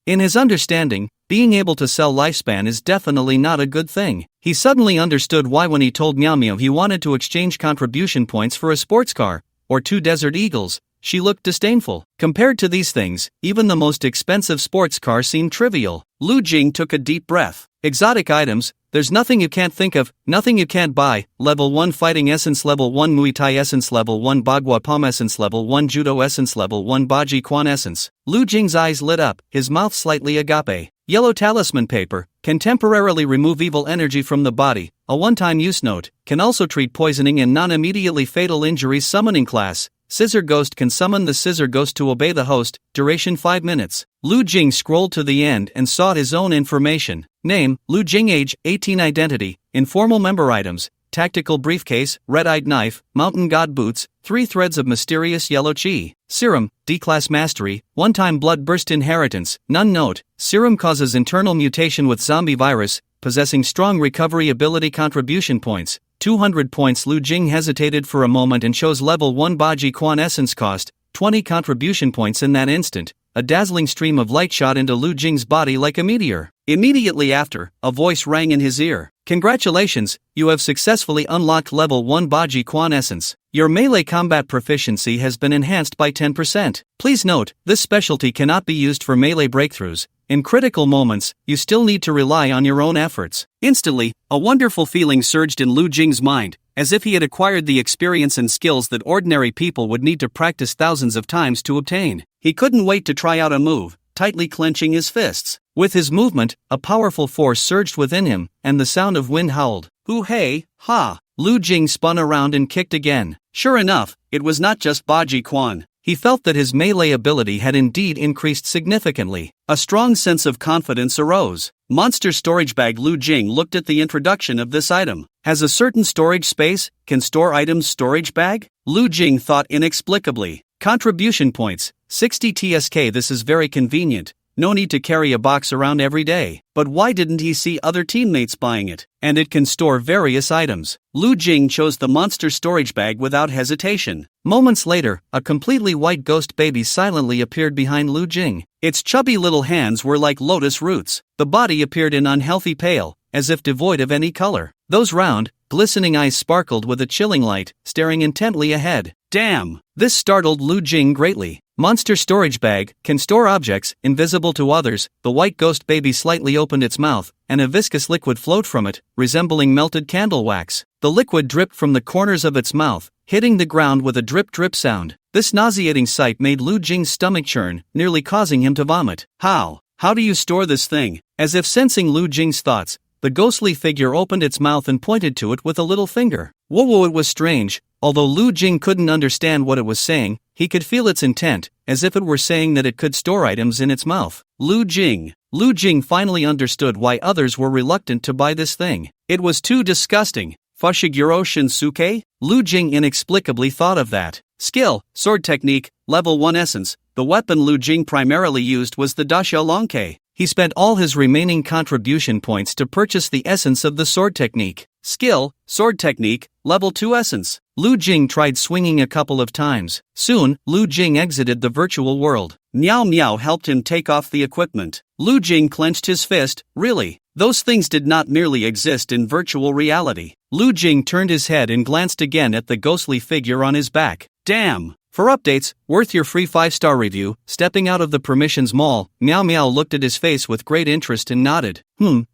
In his understanding, being able to sell lifespan is definitely not a good thing. He suddenly understood why when he told Miao Miao he wanted to exchange contribution points for a sports car, or 2 Desert Eagles, she looked disdainful. Compared to these things, even the most expensive sports car seemed trivial. Lu Jing took a deep breath. Exotic items, there's nothing you can't think of, nothing you can't buy. Level 1 Fighting Essence, Level 1 Muay Thai Essence, Level 1 Bagua Palm Essence, Level 1 Judo Essence, Level 1 Baji Quan Essence. Lu Jing's eyes lit up, his mouth slightly agape. Yellow Talisman Paper, can temporarily remove evil energy from the body. A one-time use note, can also treat poisoning and non-immediately fatal injuries. Summoning class, Scissor Ghost can summon the Scissor Ghost to obey the host, duration 5 minutes. Lu Jing scrolled to the end and sought his own information. Name, Lu Jing. Age, 18. Identity, informal member items, tactical briefcase, red-eyed knife, mountain god boots, 3 threads of mysterious yellow chi. Serum, D-class mastery, one-time blood burst inheritance. None note, serum causes internal mutation with zombie virus, possessing strong recovery ability. Contribution points, 200 points. Lu Jing hesitated for a moment and chose level 1 Baji Quan Essence. Cost, 20 contribution points. In that instant, a dazzling stream of light shot into Lu Jing's body like a meteor. Immediately after, a voice rang in his ear. Congratulations, you have successfully unlocked level 1 Baji Quan Essence. Your melee combat proficiency has been enhanced by 10%. Please note, this specialty cannot be used for melee breakthroughs. In critical moments, you still need to rely on your own efforts. Instantly, a wonderful feeling surged in Lu Jing's mind, as if he had acquired the experience and skills that ordinary people would need to practice thousands of times to obtain. He couldn't wait to try out a move, tightly clenching his fists. With his movement, a powerful force surged within him, and the sound of wind howled. Hoo hey, ha! Lu Jing spun around and kicked again. Sure enough, it was not just Baji Quan. He felt that his melee ability had indeed increased significantly. A strong sense of confidence arose. Monster storage bag. Lu Jing looked at the introduction of this item. Has a certain storage space, can store items. Storage bag? Lu Jing thought inexplicably. Contribution points, 60 TSK. This is very convenient. No need to carry a box around every day. But why didn't he see other teammates buying it? And it can store various items. Lu Jing chose the monster storage bag without hesitation. Moments later, a completely white ghost baby silently appeared behind Lu Jing. Its chubby little hands were like lotus roots. The body appeared in unhealthy pale, as if devoid of any color. Those round, glistening eyes sparkled with a chilling light, staring intently ahead. Damn! This startled Lu Jing greatly. Monster storage bag, can store objects, invisible to others. The white ghost baby slightly opened its mouth, and a viscous liquid flowed from it, resembling melted candle wax. The liquid dripped from the corners of its mouth, hitting the ground with a drip-drip sound. This nauseating sight made Lu Jing's stomach churn, nearly causing him to vomit. How do you store this thing? As if sensing Lu Jing's thoughts, the ghostly figure opened its mouth and pointed to it with a little finger. Whoa, it was strange. Although Lu Jing couldn't understand what it was saying, he could feel its intent, as if it were saying that it could store items in its mouth. Lu Jing finally understood why others were reluctant to buy this thing. It was too disgusting. Fushiguro Shinsuke? Lu Jing inexplicably thought of that. Skill, sword technique, level 1 essence. The weapon Lu Jing primarily used was the Dasha Longkei. He spent all his remaining contribution points to purchase the essence of the sword technique. Skill, sword technique, level 2 essence. Lu Jing tried swinging a couple of times. Soon, Lu Jing exited the virtual world. Miao Miao helped him take off the equipment. Lu Jing clenched his fist. Really? Those things did not merely exist in virtual reality. Lu Jing turned his head and glanced again at the ghostly figure on his back. Damn! For updates, worth your free 5-star review. Stepping out of the Permissions Mall, Miao Miao looked at his face with great interest and nodded.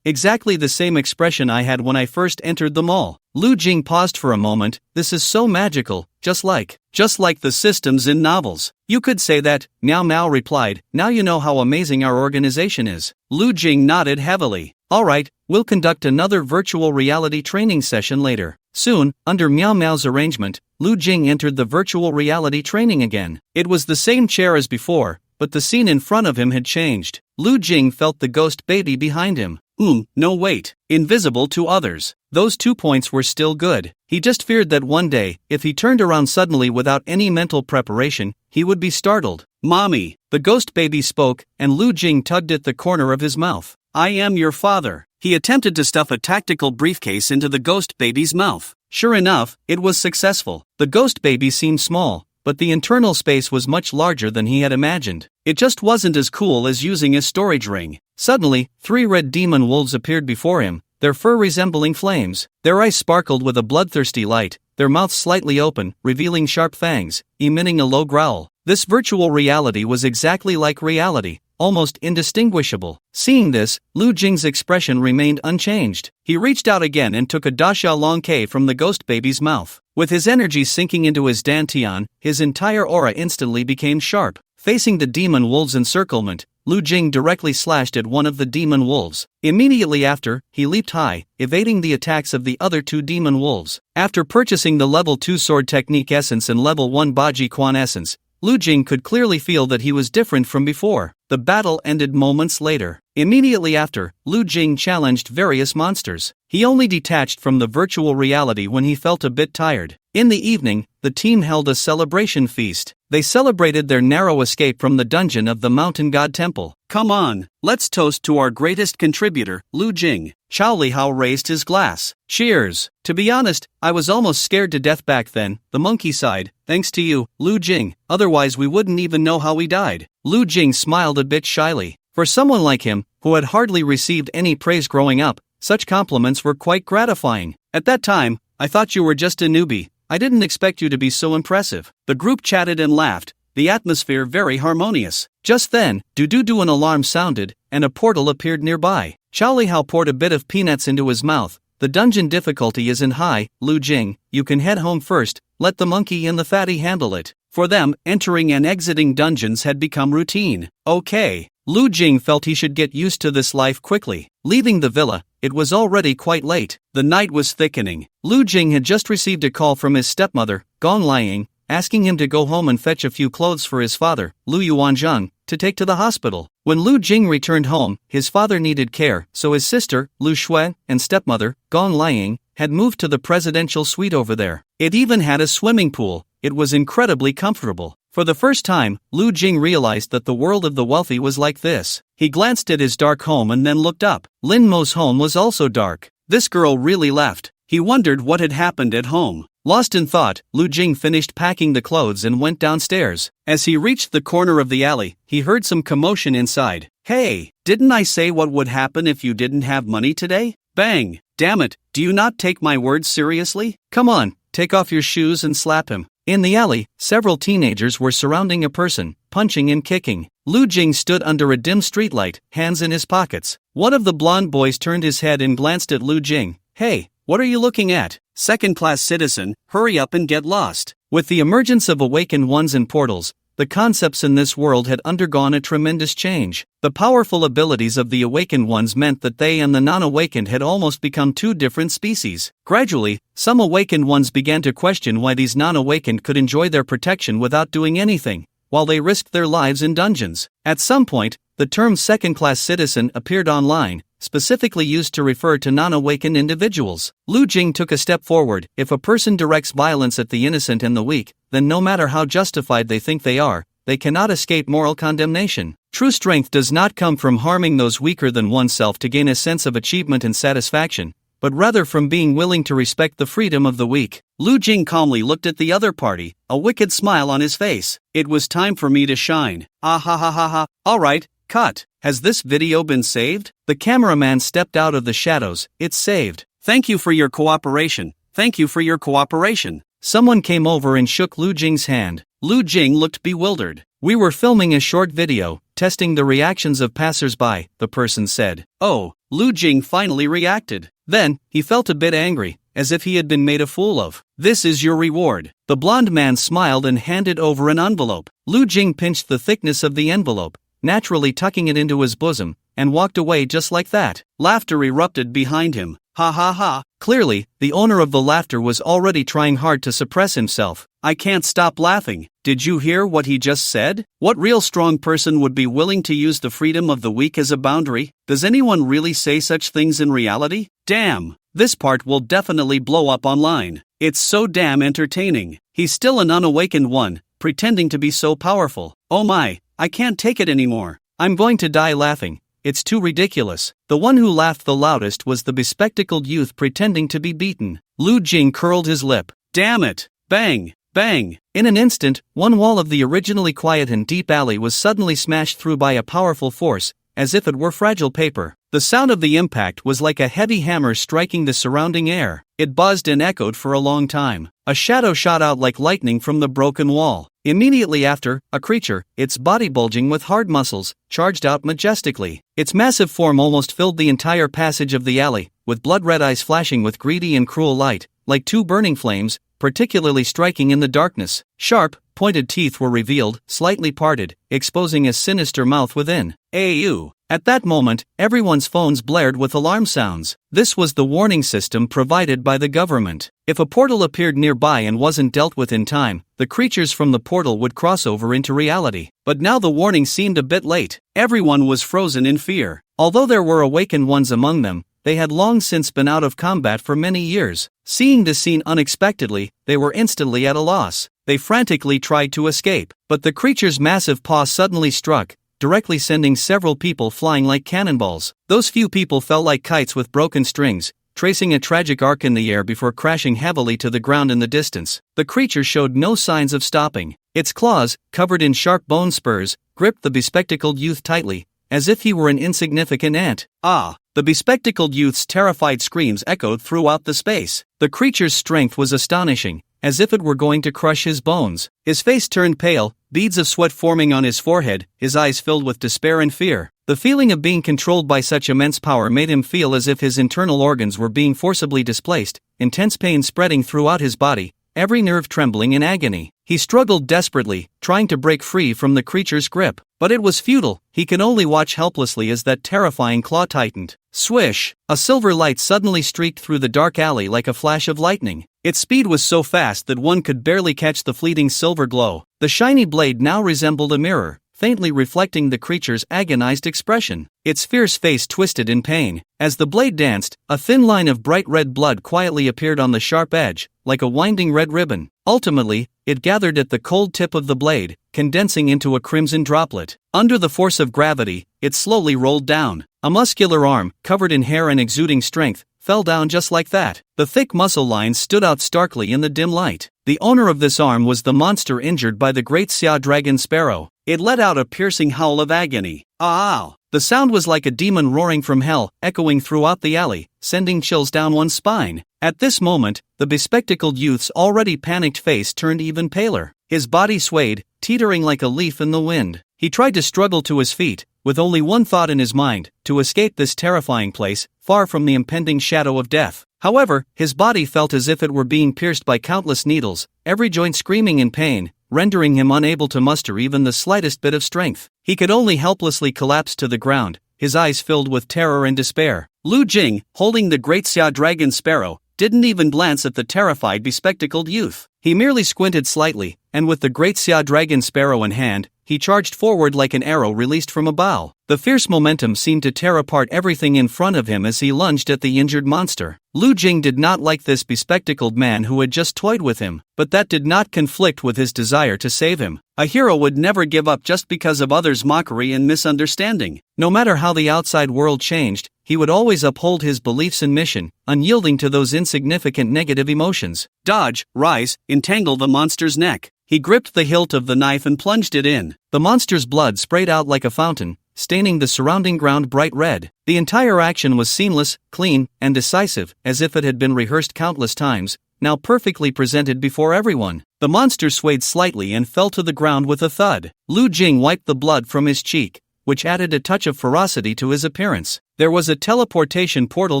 Exactly the same expression I had when I first entered the mall. Lu Jing paused for a moment. This is so magical, just like the systems in novels. You could say that, Miao Miao replied. Now you know how amazing our organization is. Lu Jing nodded heavily. Alright, we'll conduct another virtual reality training session later. Soon, under Miao Miao's arrangement, Lu Jing entered the virtual reality training again. It was the same chair as before, but the scene in front of him had changed. Lu Jing felt the ghost baby behind him. No wait, invisible to others. those 2 points were still good. He just feared that one day, if he turned around suddenly without any mental preparation, he would be startled. "Mommy," the ghost baby spoke, and Lu Jing tugged at the corner of his mouth. "I am your father." He attempted to stuff a tactical briefcase into the ghost baby's mouth. Sure enough, it was successful. The ghost baby seemed small, but the internal space was much larger than he had imagined. It just wasn't as cool as using a storage ring. Suddenly, 3 red demon wolves appeared before him, their fur resembling flames. Their eyes sparkled with a bloodthirsty light, their mouths slightly open, revealing sharp fangs, emitting a low growl. This virtual reality was exactly like reality, almost indistinguishable. Seeing this, Lu Jing's expression remained unchanged. He reached out again and took a dasha long K from the ghost baby's mouth. With his energy sinking into his dantian, his entire aura instantly became sharp. Facing the demon wolves' encirclement, Lu Jing directly slashed at one of the demon wolves. Immediately after, he leaped high, evading the attacks of the other 2 demon wolves. After purchasing the level 2 sword technique essence and level 1 Baji Quan essence, Lu Jing could clearly feel that he was different from before. The battle ended moments later. Immediately after, Lu Jing challenged various monsters. He only detached from the virtual reality when he felt a bit tired. In the evening, the team held a celebration feast. They celebrated their narrow escape from the dungeon of the mountain god temple. "Come on, let's toast to our greatest contributor, Lu Jing." Chao Lihao raised his glass. "Cheers." "To be honest, I was almost scared to death back then," the monkey sighed. "Thanks to you, Lu Jing, otherwise we wouldn't even know how we died." Lu Jing smiled a bit shyly. For someone like him, who had hardly received any praise growing up, such compliments were quite gratifying. "At that time, I thought you were just a newbie. I didn't expect you to be so impressive." The group chatted and laughed, the atmosphere very harmonious. Just then, do an alarm sounded, and a portal appeared nearby. Chao Lihao poured a bit of peanuts into his mouth. "The dungeon difficulty isn't high, Lu Jing, you can head home first, let the monkey and the fatty handle it." For them, entering and exiting dungeons had become routine. Okay. Lu Jing felt he should get used to this life quickly. Leaving the villa, it was already quite late. The night was thickening. Lu Jing had just received a call from his stepmother, Gong Liang, asking him to go home and fetch a few clothes for his father, Lu Yuanzheng, to take to the hospital. When Lu Jing returned home, his father needed care, so his sister, Lu Shui, and stepmother, Gong Liang, had moved to the presidential suite over there. It even had a swimming pool. It was incredibly comfortable. For the first time, Lu Jing realized that the world of the wealthy was like this. He glanced at his dark home and then looked up. Lin Mo's home was also dark. This girl really left. He wondered what had happened at home. Lost in thought, Lu Jing finished packing the clothes and went downstairs. As he reached the corner of the alley, he heard some commotion inside. "Hey, didn't I say what would happen if you didn't have money today?" Bang! "Damn it, do you not take my words seriously? Come on, take off your shoes and slap him." In the alley, several teenagers were surrounding a person, punching and kicking. Lu Jing stood under a dim streetlight, hands in his pockets. One of the blonde boys turned his head and glanced at Lu Jing. "Hey, what are you looking at? Second-class citizen, hurry up and get lost." With the emergence of awakened ones and portals, the concepts in this world had undergone a tremendous change. The powerful abilities of the awakened ones meant that they and the non-awakened had almost become 2 different species. Gradually, some awakened ones began to question why these non-awakened could enjoy their protection without doing anything, while they risked their lives in dungeons. At some point, the term second-class citizen appeared online, specifically used to refer to non-awakened individuals. Lu Jing took a step forward. If a person directs violence at the innocent and the weak, then no matter how justified they think they are, they cannot escape moral condemnation. True strength does not come from harming those weaker than oneself to gain a sense of achievement and satisfaction, but rather from being willing to respect the freedom of the weak. Lu Jing calmly looked at the other party, a wicked smile on his face. "It was time for me to shine. Ah ha ha ha ha. Alright, cut. Has this video been saved?" The cameraman stepped out of the shadows. "It's saved. Thank you for your cooperation. Thank you for your cooperation." Someone came over and shook Lu Jing's hand. Lu Jing looked bewildered. "We were filming a short video, testing the reactions of passers-by," the person said. Oh, Lu Jing finally reacted. Then, he felt a bit angry, as if he had been made a fool of. "This is your reward." The blonde man smiled and handed over an envelope. Lu Jing pinched the thickness of the envelope, naturally tucking it into his bosom, and walked away just like that. Laughter erupted behind him. Ha ha ha. Clearly, the owner of the laughter was already trying hard to suppress himself. I can't stop laughing. Did you hear what he just said? What real strong person would be willing to use the freedom of the weak as a boundary? Does anyone really say such things in reality? Damn. This part will definitely blow up online. It's so damn entertaining. He's still an unawakened one, pretending to be so powerful. Oh my, I can't take it anymore. I'm going to die laughing. It's too ridiculous. The one who laughed the loudest was the bespectacled youth pretending to be beaten. Lu Jing curled his lip. Damn it! Bang! Bang! In an instant, one wall of the originally quiet and deep alley was suddenly smashed through by a powerful force, as if it were fragile paper. The sound of the impact was like a heavy hammer striking the surrounding air. It buzzed and echoed for a long time. A shadow shot out like lightning from the broken wall. Immediately after, a creature, its body bulging with hard muscles, charged out majestically. Its massive form almost filled the entire passage of the alley, with blood-red eyes flashing with greedy and cruel light, like two burning flames, particularly striking in the darkness. Sharp, pointed teeth were revealed, slightly parted, exposing a sinister mouth within. Ew. At that moment, everyone's phones blared with alarm sounds. This was the warning system provided by the government. If a portal appeared nearby and wasn't dealt with in time, the creatures from the portal would cross over into reality. But now the warning seemed a bit late. Everyone was frozen in fear. Although there were awakened ones among them, they had long since been out of combat for many years. Seeing this scene unexpectedly, they were instantly at a loss. They frantically tried to escape, but the creature's massive paw suddenly struck, directly sending several people flying like cannonballs. Those few people fell like kites with broken strings, tracing a tragic arc in the air before crashing heavily to the ground in the distance. The creature showed no signs of stopping. Its claws, covered in sharp bone spurs, gripped the bespectacled youth tightly, as if he were an insignificant ant. Ah! The bespectacled youth's terrified screams echoed throughout the space. The creature's strength was astonishing, as if it were going to crush his bones. His face turned pale, beads of sweat forming on his forehead, his eyes filled with despair and fear. The feeling of being controlled by such immense power made him feel as if his internal organs were being forcibly displaced, intense pain spreading throughout his body, every nerve trembling in agony. He struggled desperately, trying to break free from the creature's grip. But it was futile. He could only watch helplessly as that terrifying claw tightened. Swish! A silver light suddenly streaked through the dark alley like a flash of lightning. Its speed was so fast that one could barely catch the fleeting silver glow. The shiny blade now resembled a mirror, faintly reflecting the creature's agonized expression. Its fierce face twisted in pain. As the blade danced, a thin line of bright red blood quietly appeared on the sharp edge, like a winding red ribbon. Ultimately, it gathered at the cold tip of the blade, condensing into a crimson droplet. Under the force of gravity, it slowly rolled down. A muscular arm, covered in hair and exuding strength, fell down just like that. The thick muscle lines stood out starkly in the dim light. The owner of this arm was the monster injured by the great Xia dragon sparrow. It let out a piercing howl of agony. Ow! The sound was like a demon roaring from hell, echoing throughout the alley, sending chills down one's spine. At this moment, the bespectacled youth's already panicked face turned even paler. His body swayed, teetering like a leaf in the wind. He tried to struggle to his feet, with only one thought in his mind, to escape this terrifying place, far from the impending shadow of death. However, his body felt as if it were being pierced by countless needles, every joint screaming in pain, rendering him unable to muster even the slightest bit of strength. He could only helplessly collapse to the ground, his eyes filled with terror and despair. Lu Jing, holding the great Xia dragon sparrow, didn't even glance at the terrified bespectacled youth. He merely squinted slightly, and with the great Xia dragon sparrow in hand, he charged forward like an arrow released from a bow. The fierce momentum seemed to tear apart everything in front of him as he lunged at the injured monster. Lu Jing did not like this bespectacled man who had just toyed with him, but that did not conflict with his desire to save him. A hero would never give up just because of others' mockery and misunderstanding. No matter how the outside world changed, he would always uphold his beliefs and mission, unyielding to those insignificant negative emotions. Dodge, rise, entangle the monster's neck. He gripped the hilt of the knife and plunged it in. The monster's blood sprayed out like a fountain, staining the surrounding ground bright red. The entire action was seamless, clean, and decisive, as if it had been rehearsed countless times, now perfectly presented before everyone. The monster swayed slightly and fell to the ground with a thud. Lu Jing wiped the blood from his cheek, which added a touch of ferocity to his appearance. There was a teleportation portal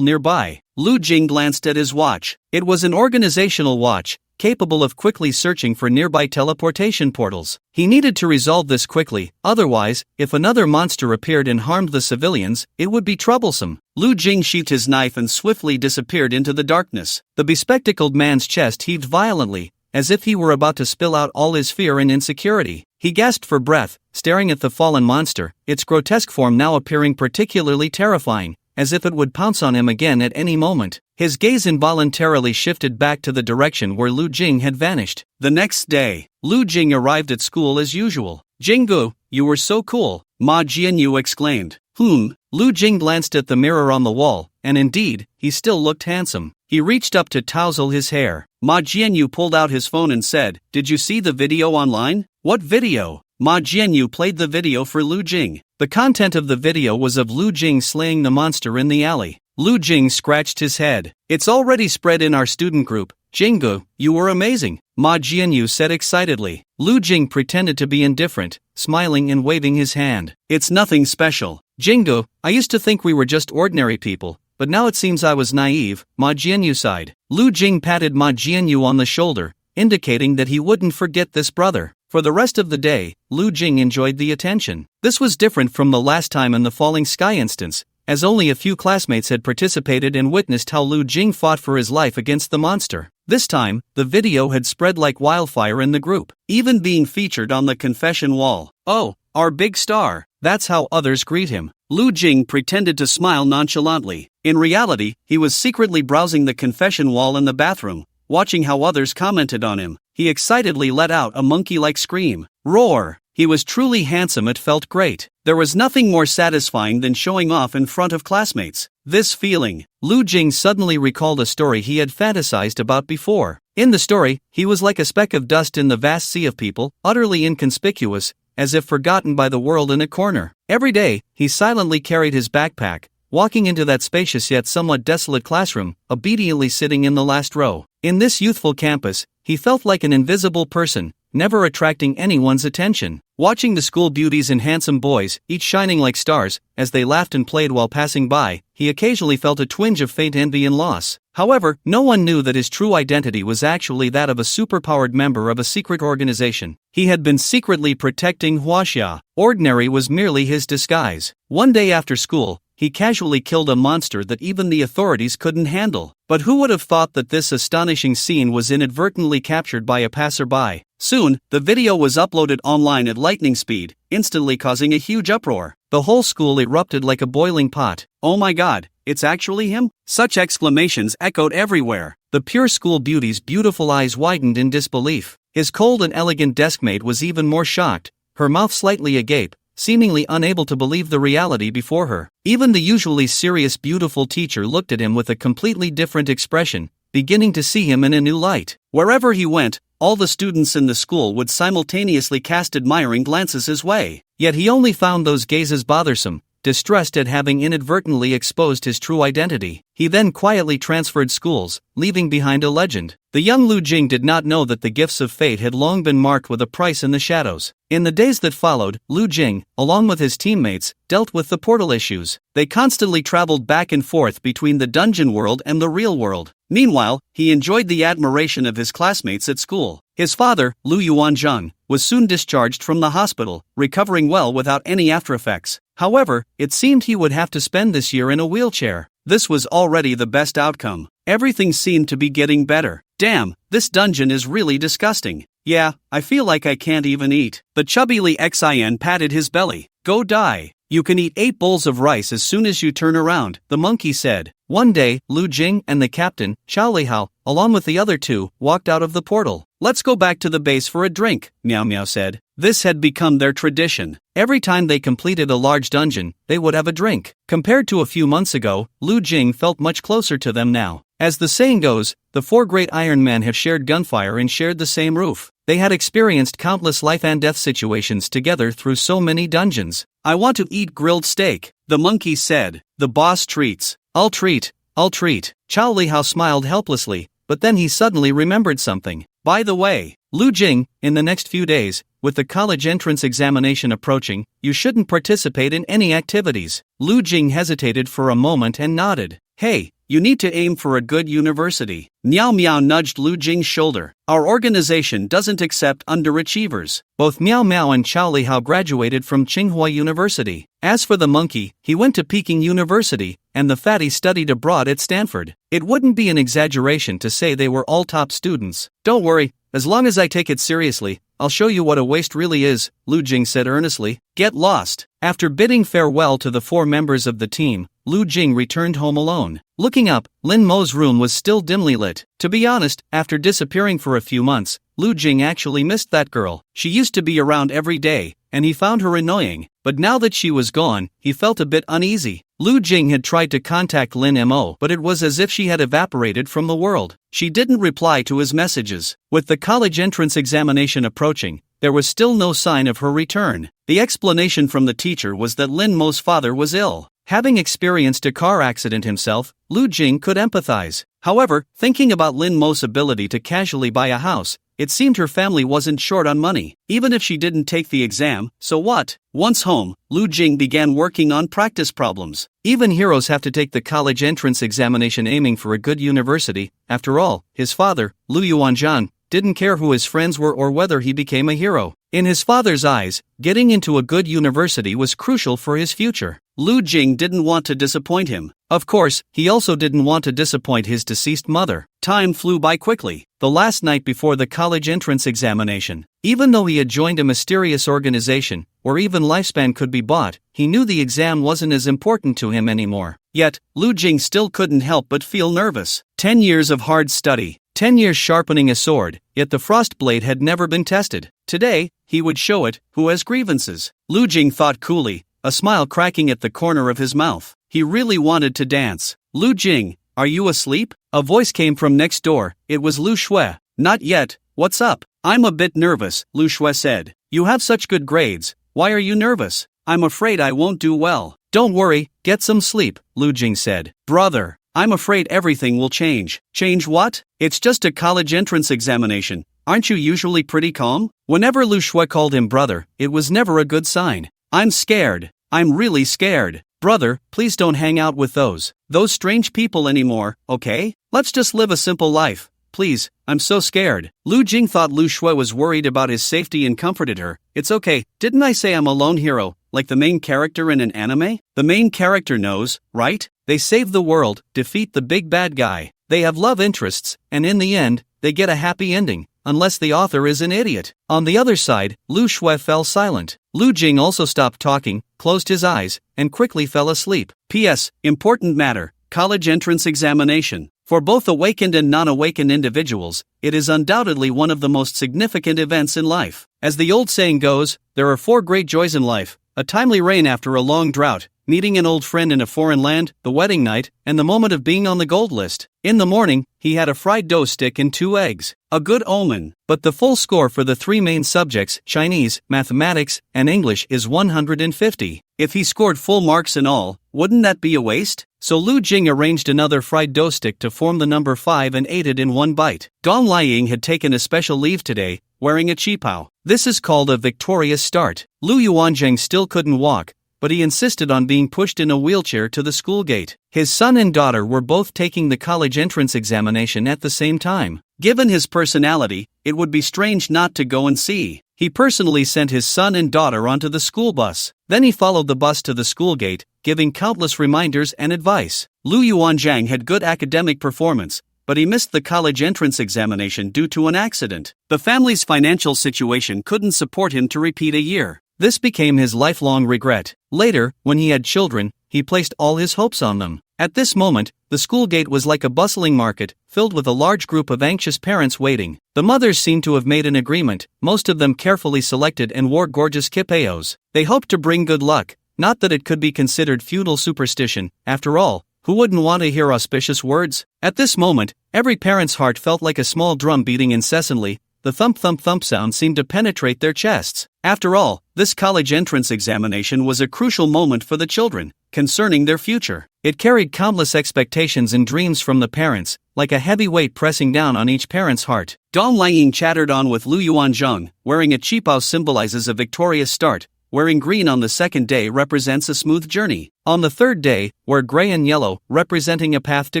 nearby. Lu Jing glanced at his watch. It was an organizational watch, capable of quickly searching for nearby teleportation portals. He needed to resolve this quickly, otherwise, if another monster appeared and harmed the civilians, it would be troublesome. Lu Jing sheathed his knife and swiftly disappeared into the darkness. The bespectacled man's chest heaved violently, as if he were about to spill out all his fear and insecurity. He gasped for breath, staring at the fallen monster, its grotesque form now appearing particularly terrifying, as if it would pounce on him again at any moment. His gaze involuntarily shifted back to the direction where Lu Jing had vanished. The next day, Lu Jing arrived at school as usual. "Jinggu, you were so cool," Ma Jianyu exclaimed. Lu Jing glanced at the mirror on the wall, and indeed, he still looked handsome. He reached up to tousle his hair. Ma Jianyu pulled out his phone and said, "Did you see the video online?" "What video?" Ma Jianyu played the video for Lu Jing. The content of the video was of Lu Jing slaying the monster in the alley. Lu Jing scratched his head. "It's already spread in our student group. Jinggu, you were amazing," Ma Jianyu said excitedly. Lu Jing pretended to be indifferent, smiling and waving his hand. "It's nothing special. Jinggu, I used to think we were just ordinary people, but now it seems I was naive," Ma Jianyu sighed. Lu Jing patted Ma Jianyu on the shoulder, indicating that he wouldn't forget this brother. For the rest of the day, Lu Jing enjoyed the attention. This was different from the last time in the falling sky instance, as only a few classmates had participated and witnessed how Lu Jing fought for his life against the monster. This time, the video had spread like wildfire in the group, even being featured on the confession wall. "Oh, our big star," that's how others greet him. Lu Jing pretended to smile nonchalantly. In reality, he was secretly browsing the confession wall in the bathroom, watching how others commented on him. He excitedly let out a monkey-like scream. Roar! He was truly handsome. It felt great. There was nothing more satisfying than showing off in front of classmates. This feeling, Lu Jing suddenly recalled a story he had fantasized about before. In the story, he was like a speck of dust in the vast sea of people, utterly inconspicuous, as if forgotten by the world in a corner. Every day, he silently carried his backpack, walking into that spacious yet somewhat desolate classroom, obediently sitting in the last row. In this youthful campus, he felt like an invisible person, never attracting anyone's attention. Watching the school beauties and handsome boys, each shining like stars, as they laughed and played while passing by, he occasionally felt a twinge of faint envy and loss. However, no one knew that his true identity was actually that of a superpowered member of a secret organization. He had been secretly protecting Huaxia. Ordinary was merely his disguise. One day after school, he casually killed a monster that even the authorities couldn't handle. But who would have thought that this astonishing scene was inadvertently captured by a passerby? Soon, the video was uploaded online at lightning speed, instantly causing a huge uproar. The whole school erupted like a boiling pot. "Oh my god, it's actually him?" Such exclamations echoed everywhere. The pure school beauty's beautiful eyes widened in disbelief. His cold and elegant deskmate was even more shocked, her mouth slightly agape, seemingly unable to believe the reality before her. Even the usually serious beautiful teacher looked at him with a completely different expression, beginning to see him in a new light. Wherever he went, all the students in the school would simultaneously cast admiring glances his way. Yet he only found those gazes bothersome, distressed at having inadvertently exposed his true identity. He then quietly transferred schools, leaving behind a legend. The young Lu Jing did not know that the gifts of fate had long been marked with a price in the shadows. In the days that followed, Lu Jing, along with his teammates, dealt with the portal issues. They constantly traveled back and forth between the dungeon world and the real world. Meanwhile, he enjoyed the admiration of his classmates at school. His father, Lu Yuanzheng, was soon discharged from the hospital, recovering well without any aftereffects. However, it seemed he would have to spend this year in a wheelchair. This was already the best outcome. Everything seemed to be getting better. Damn, this dungeon is really disgusting. Yeah, I feel like I can't even eat. The chubby Li Xin patted his belly. Go die. You can eat 8 bowls of rice as soon as you turn around, the monkey said. One day, Lu Jing and the captain, Xiao Lihao, along with the other two, walked out of the portal. Let's go back to the base for a drink, Miao Miao said. This had become their tradition. Every time they completed a large dungeon, they would have a drink. Compared to a few months ago, Lu Jing felt much closer to them now. As the saying goes, the 4 great Iron Men have shared gunfire and shared the same roof. They had experienced countless life and death situations together through so many dungeons. I want to eat grilled steak, the monkey said. The boss treats. I'll treat. Xiao Lihao smiled helplessly, but then he suddenly remembered something. By the way, Lu Jing, in the next few days, with the college entrance examination approaching, you shouldn't participate in any activities. Lu Jing hesitated for a moment and nodded. Hey, You need to aim for a good university. Miao Miao nudged Lu Jing's shoulder. Our organization doesn't accept underachievers. Both Miao Miao and Chao Lihao graduated from Tsinghua University. As for the monkey, he went to Peking University, and the fatty studied abroad at Stanford. It wouldn't be an exaggeration to say they were all top students. Don't worry, as long as I take it seriously, I'll show you what a waste really is, Lu Jing said earnestly. Get lost. After bidding farewell to the 4 members of the team, Lu Jing returned home alone. Looking up, Lin Mo's room was still dimly lit. To be honest, after disappearing for a few months, Lu Jing actually missed that girl. She used to be around every day, and he found her annoying. But now that she was gone, he felt a bit uneasy. Lu Jing had tried to contact Lin Mo, but it was as if she had evaporated from the world. She didn't reply to his messages. With the college entrance examination approaching, there was still no sign of her return. The explanation from the teacher was that Lin Mo's father was ill. Having experienced a car accident himself, Lu Jing could empathize. However, thinking about Lin Mo's ability to casually buy a house, it seemed her family wasn't short on money. Even if she didn't take the exam, so what? Once home, Lu Jing began working on practice problems. Even heroes have to take the college entrance examination aiming for a good university. After all, his father, Lu Yuanzhan, didn't care who his friends were or whether he became a hero. In his father's eyes, getting into a good university was crucial for his future. Lu Jing didn't want to disappoint him. Of course, he also didn't want to disappoint his deceased mother. Time flew by quickly. The last night before the college entrance examination. Even though he had joined a mysterious organization, where even lifespan could be bought, he knew the exam wasn't as important to him anymore. Yet, Lu Jing still couldn't help but feel nervous. 10 years of hard study. 10 years sharpening a sword, yet the frost blade had never been tested. Today, he would show it, who has grievances. Lu Jing thought coolly, a smile cracking at the corner of his mouth. He really wanted to dance. Lu Jing, are you asleep? A voice came from next door. It was Lu Shui. Not yet. What's up? I'm a bit nervous, Lu Shui said. You have such good grades. Why are you nervous? I'm afraid I won't do well. Don't worry, get some sleep, Lu Jing said. Brother, I'm afraid everything will change. Change what? It's just a college entrance examination. Aren't you usually pretty calm? Whenever Lu Shui called him brother, it was never a good sign. I'm scared. I'm really scared. Brother, please don't hang out with those strange people anymore, okay? Let's just live a simple life. Please, I'm so scared. Lu Jing thought Lu Shui was worried about his safety and comforted her. It's okay, didn't I say I'm a lone hero, like the main character in an anime? The main character knows, right? They save the world, defeat the big bad guy. They have love interests, and in the end, they get a happy ending, unless the author is an idiot. On the other side, Lu Shui fell silent. Lu Jing also stopped talking, closed his eyes, and quickly fell asleep. P.S. Important matter, college entrance examination. For both awakened and non-awakened individuals, it is undoubtedly one of the most significant events in life. As the old saying goes, there are 4 great joys in life: a timely rain after a long drought, meeting an old friend in a foreign land, the wedding night, and the moment of being on the gold list. In the morning, he had a fried dough stick and 2 eggs. A good omen. But the full score for the 3 main subjects, Chinese, mathematics, and English, is 150. If he scored full marks in all, wouldn't that be a waste? So Lu Jing arranged another fried dough stick to form the number 5 and ate it in one bite. Dong Liang had taken a special leave today, wearing a qipao. This is called a victorious start. Lu Yuanzhang still couldn't walk, but he insisted on being pushed in a wheelchair to the school gate. His son and daughter were both taking the college entrance examination at the same time. Given his personality, it would be strange not to go and see. He personally sent his son and daughter onto the school bus. Then he followed the bus to the school gate, giving countless reminders and advice. Lu Yuanzhang had good academic performance, but he missed the college entrance examination due to an accident. The family's financial situation couldn't support him to repeat a year. This became his lifelong regret. Later, when he had children, he placed all his hopes on them. At this moment, the school gate was like a bustling market, filled with a large group of anxious parents waiting. The mothers seemed to have made an agreement, most of them carefully selected and wore gorgeous kipaos. They hoped to bring good luck, not that it could be considered feudal superstition. After all, who wouldn't want to hear auspicious words? At this moment, every parent's heart felt like a small drum beating incessantly. The thump-thump-thump sound seemed to penetrate their chests. After all, this college entrance examination was a crucial moment for the children, concerning their future. It carried countless expectations and dreams from the parents, like a heavy weight pressing down on each parent's heart. Dong Liang chattered on with Lu Yuanzhang, wearing a qipao symbolizes a victorious start, wearing green on the second day represents a smooth journey. On the third day, wear gray and yellow, representing a path to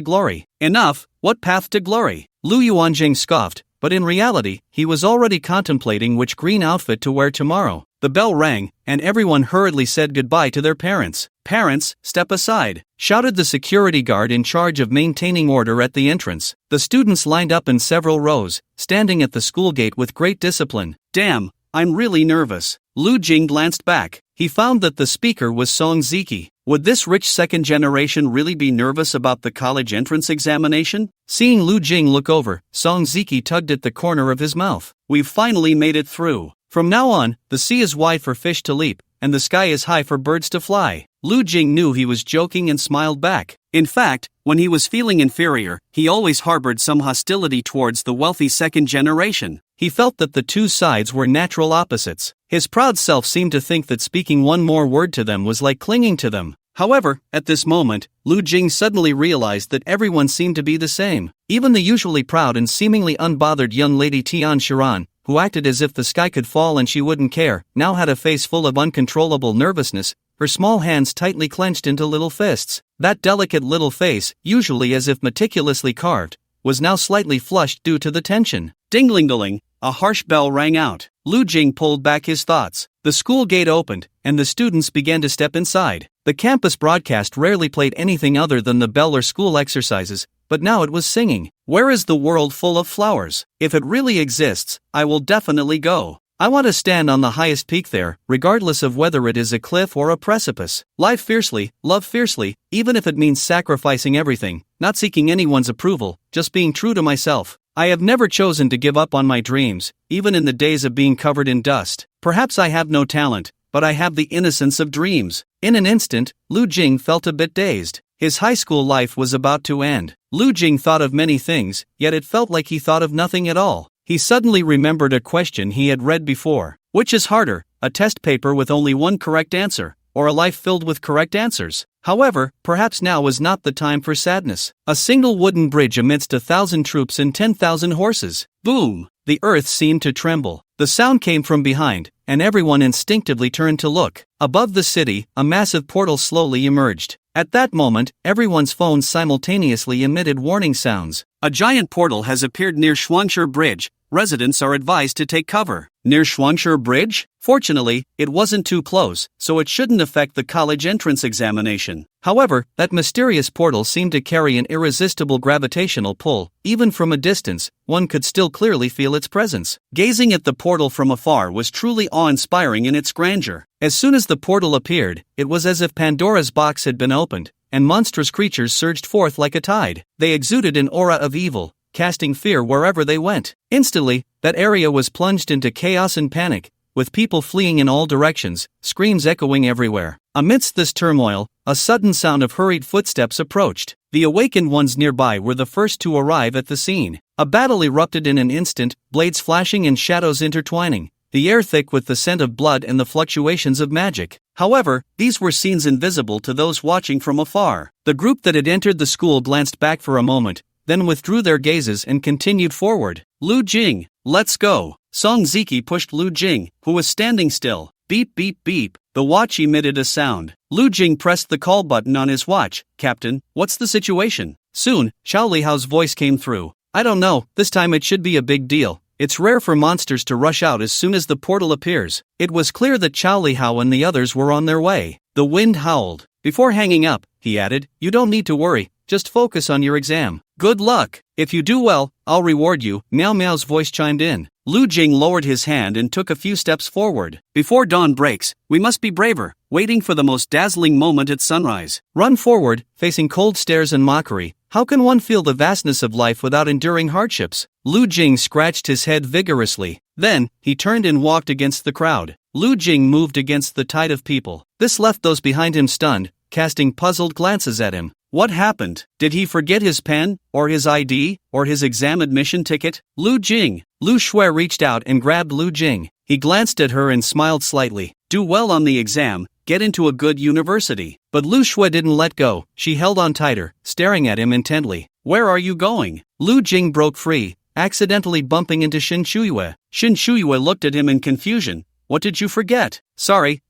glory. Enough, what path to glory? Lu Yuanjing scoffed, but in reality, he was already contemplating which green outfit to wear tomorrow. The bell rang, and everyone hurriedly said goodbye to their parents. "Parents, step aside," shouted the security guard in charge of maintaining order at the entrance. The students lined up in several rows, standing at the school gate with great discipline. "Damn, I'm really nervous." Lu Jing glanced back. He found that the speaker was Song Ziki. Would this rich second generation really be nervous about the college entrance examination? Seeing Lu Jing look over, Song Ziki tugged at the corner of his mouth. "We've finally made it through. From now on, the sea is wide for fish to leap, and the sky is high for birds to fly." Lu Jing knew he was joking and smiled back. In fact, when he was feeling inferior, he always harbored some hostility towards the wealthy second generation. He felt that the two sides were natural opposites. His proud self seemed to think that speaking one more word to them was like clinging to them. However, at this moment, Lu Jing suddenly realized that everyone seemed to be the same. Even the usually proud and seemingly unbothered young lady Tian Shiran, who acted as if the sky could fall and she wouldn't care, now had a face full of uncontrollable nervousness, her small hands tightly clenched into little fists. That delicate little face, usually as if meticulously carved, was now slightly flushed due to the tension. Ding-ling-ding, a harsh bell rang out. Lu Jing pulled back his thoughts. The school gate opened, and the students began to step inside. The campus broadcast rarely played anything other than the bell or school exercises, but now it was singing. "Where is the world full of flowers? If it really exists, I will definitely go. I want to stand on the highest peak there, regardless of whether it is a cliff or a precipice. Live fiercely, love fiercely, even if it means sacrificing everything, not seeking anyone's approval, just being true to myself. I have never chosen to give up on my dreams, even in the days of being covered in dust. Perhaps I have no talent, but I have the innocence of dreams." In an instant, Lu Jing felt a bit dazed. His high school life was about to end. Lu Jing thought of many things, yet it felt like he thought of nothing at all. He suddenly remembered a question he had read before. Which is harder, a test paper with only one correct answer, or a life filled with correct answers? However, perhaps now was not the time for sadness. A single wooden bridge amidst 1,000 troops and 10,000 horses. Boom! The earth seemed to tremble. The sound came from behind, and everyone instinctively turned to look. Above the city, a massive portal slowly emerged. At that moment, everyone's phones simultaneously emitted warning sounds. A giant portal has appeared near Shuangshi Bridge. Residents are advised to take cover. Near Shuangshi Bridge? Fortunately, it wasn't too close, so it shouldn't affect the college entrance examination. However, that mysterious portal seemed to carry an irresistible gravitational pull. Even from a distance, one could still clearly feel its presence. Gazing at the portal from afar was truly awe-inspiring in its grandeur. As soon as the portal appeared, it was as if Pandora's box had been opened, and monstrous creatures surged forth like a tide. They exuded an aura of evil, casting fear wherever they went. Instantly, that area was plunged into chaos and panic, with people fleeing in all directions, screams echoing everywhere. Amidst this turmoil, a sudden sound of hurried footsteps approached. The awakened ones nearby were the first to arrive at the scene. A battle erupted in an instant, blades flashing and shadows intertwining, the air thick with the scent of blood and the fluctuations of magic. However, these were scenes invisible to those watching from afar. The group that had entered the school glanced back for a moment, then withdrew their gazes and continued forward. "Lu Jing, let's go." Song Ziki pushed Lu Jing, who was standing still. Beep beep beep. The watch emitted a sound. Lu Jing pressed the call button on his watch. "Captain, what's the situation?" Soon, Xiao Lihao's voice came through. "I don't know, this time it should be a big deal. It's rare for monsters to rush out as soon as the portal appears." It was clear that Xiao Lihao and the others were on their way. The wind howled. Before hanging up, he added, "You don't need to worry, just focus on your exam. Good luck. If you do well, I'll reward you." Miao Miao's voice chimed in. Lu Jing lowered his hand and took a few steps forward. "Before dawn breaks, we must be braver, waiting for the most dazzling moment at sunrise. Run forward, facing cold stares and mockery. How can one feel the vastness of life without enduring hardships?" Lu Jing scratched his head vigorously. Then, he turned and walked against the crowd. Lu Jing moved against the tide of people. This left those behind him stunned, casting puzzled glances at him. What happened? Did he forget his pen, or his ID, or his exam admission ticket? Lu Jing. Lu Shui reached out and grabbed Lu Jing. He glanced at her and smiled slightly. "Do well on the exam, get into a good university." But Lu Shui didn't let go. She held on tighter, staring at him intently. "Where are you going?" Lu Jing broke free, accidentally bumping into Shin Shuiyue. Shin Shuiyue looked at him in confusion. what did you forget? Sorry,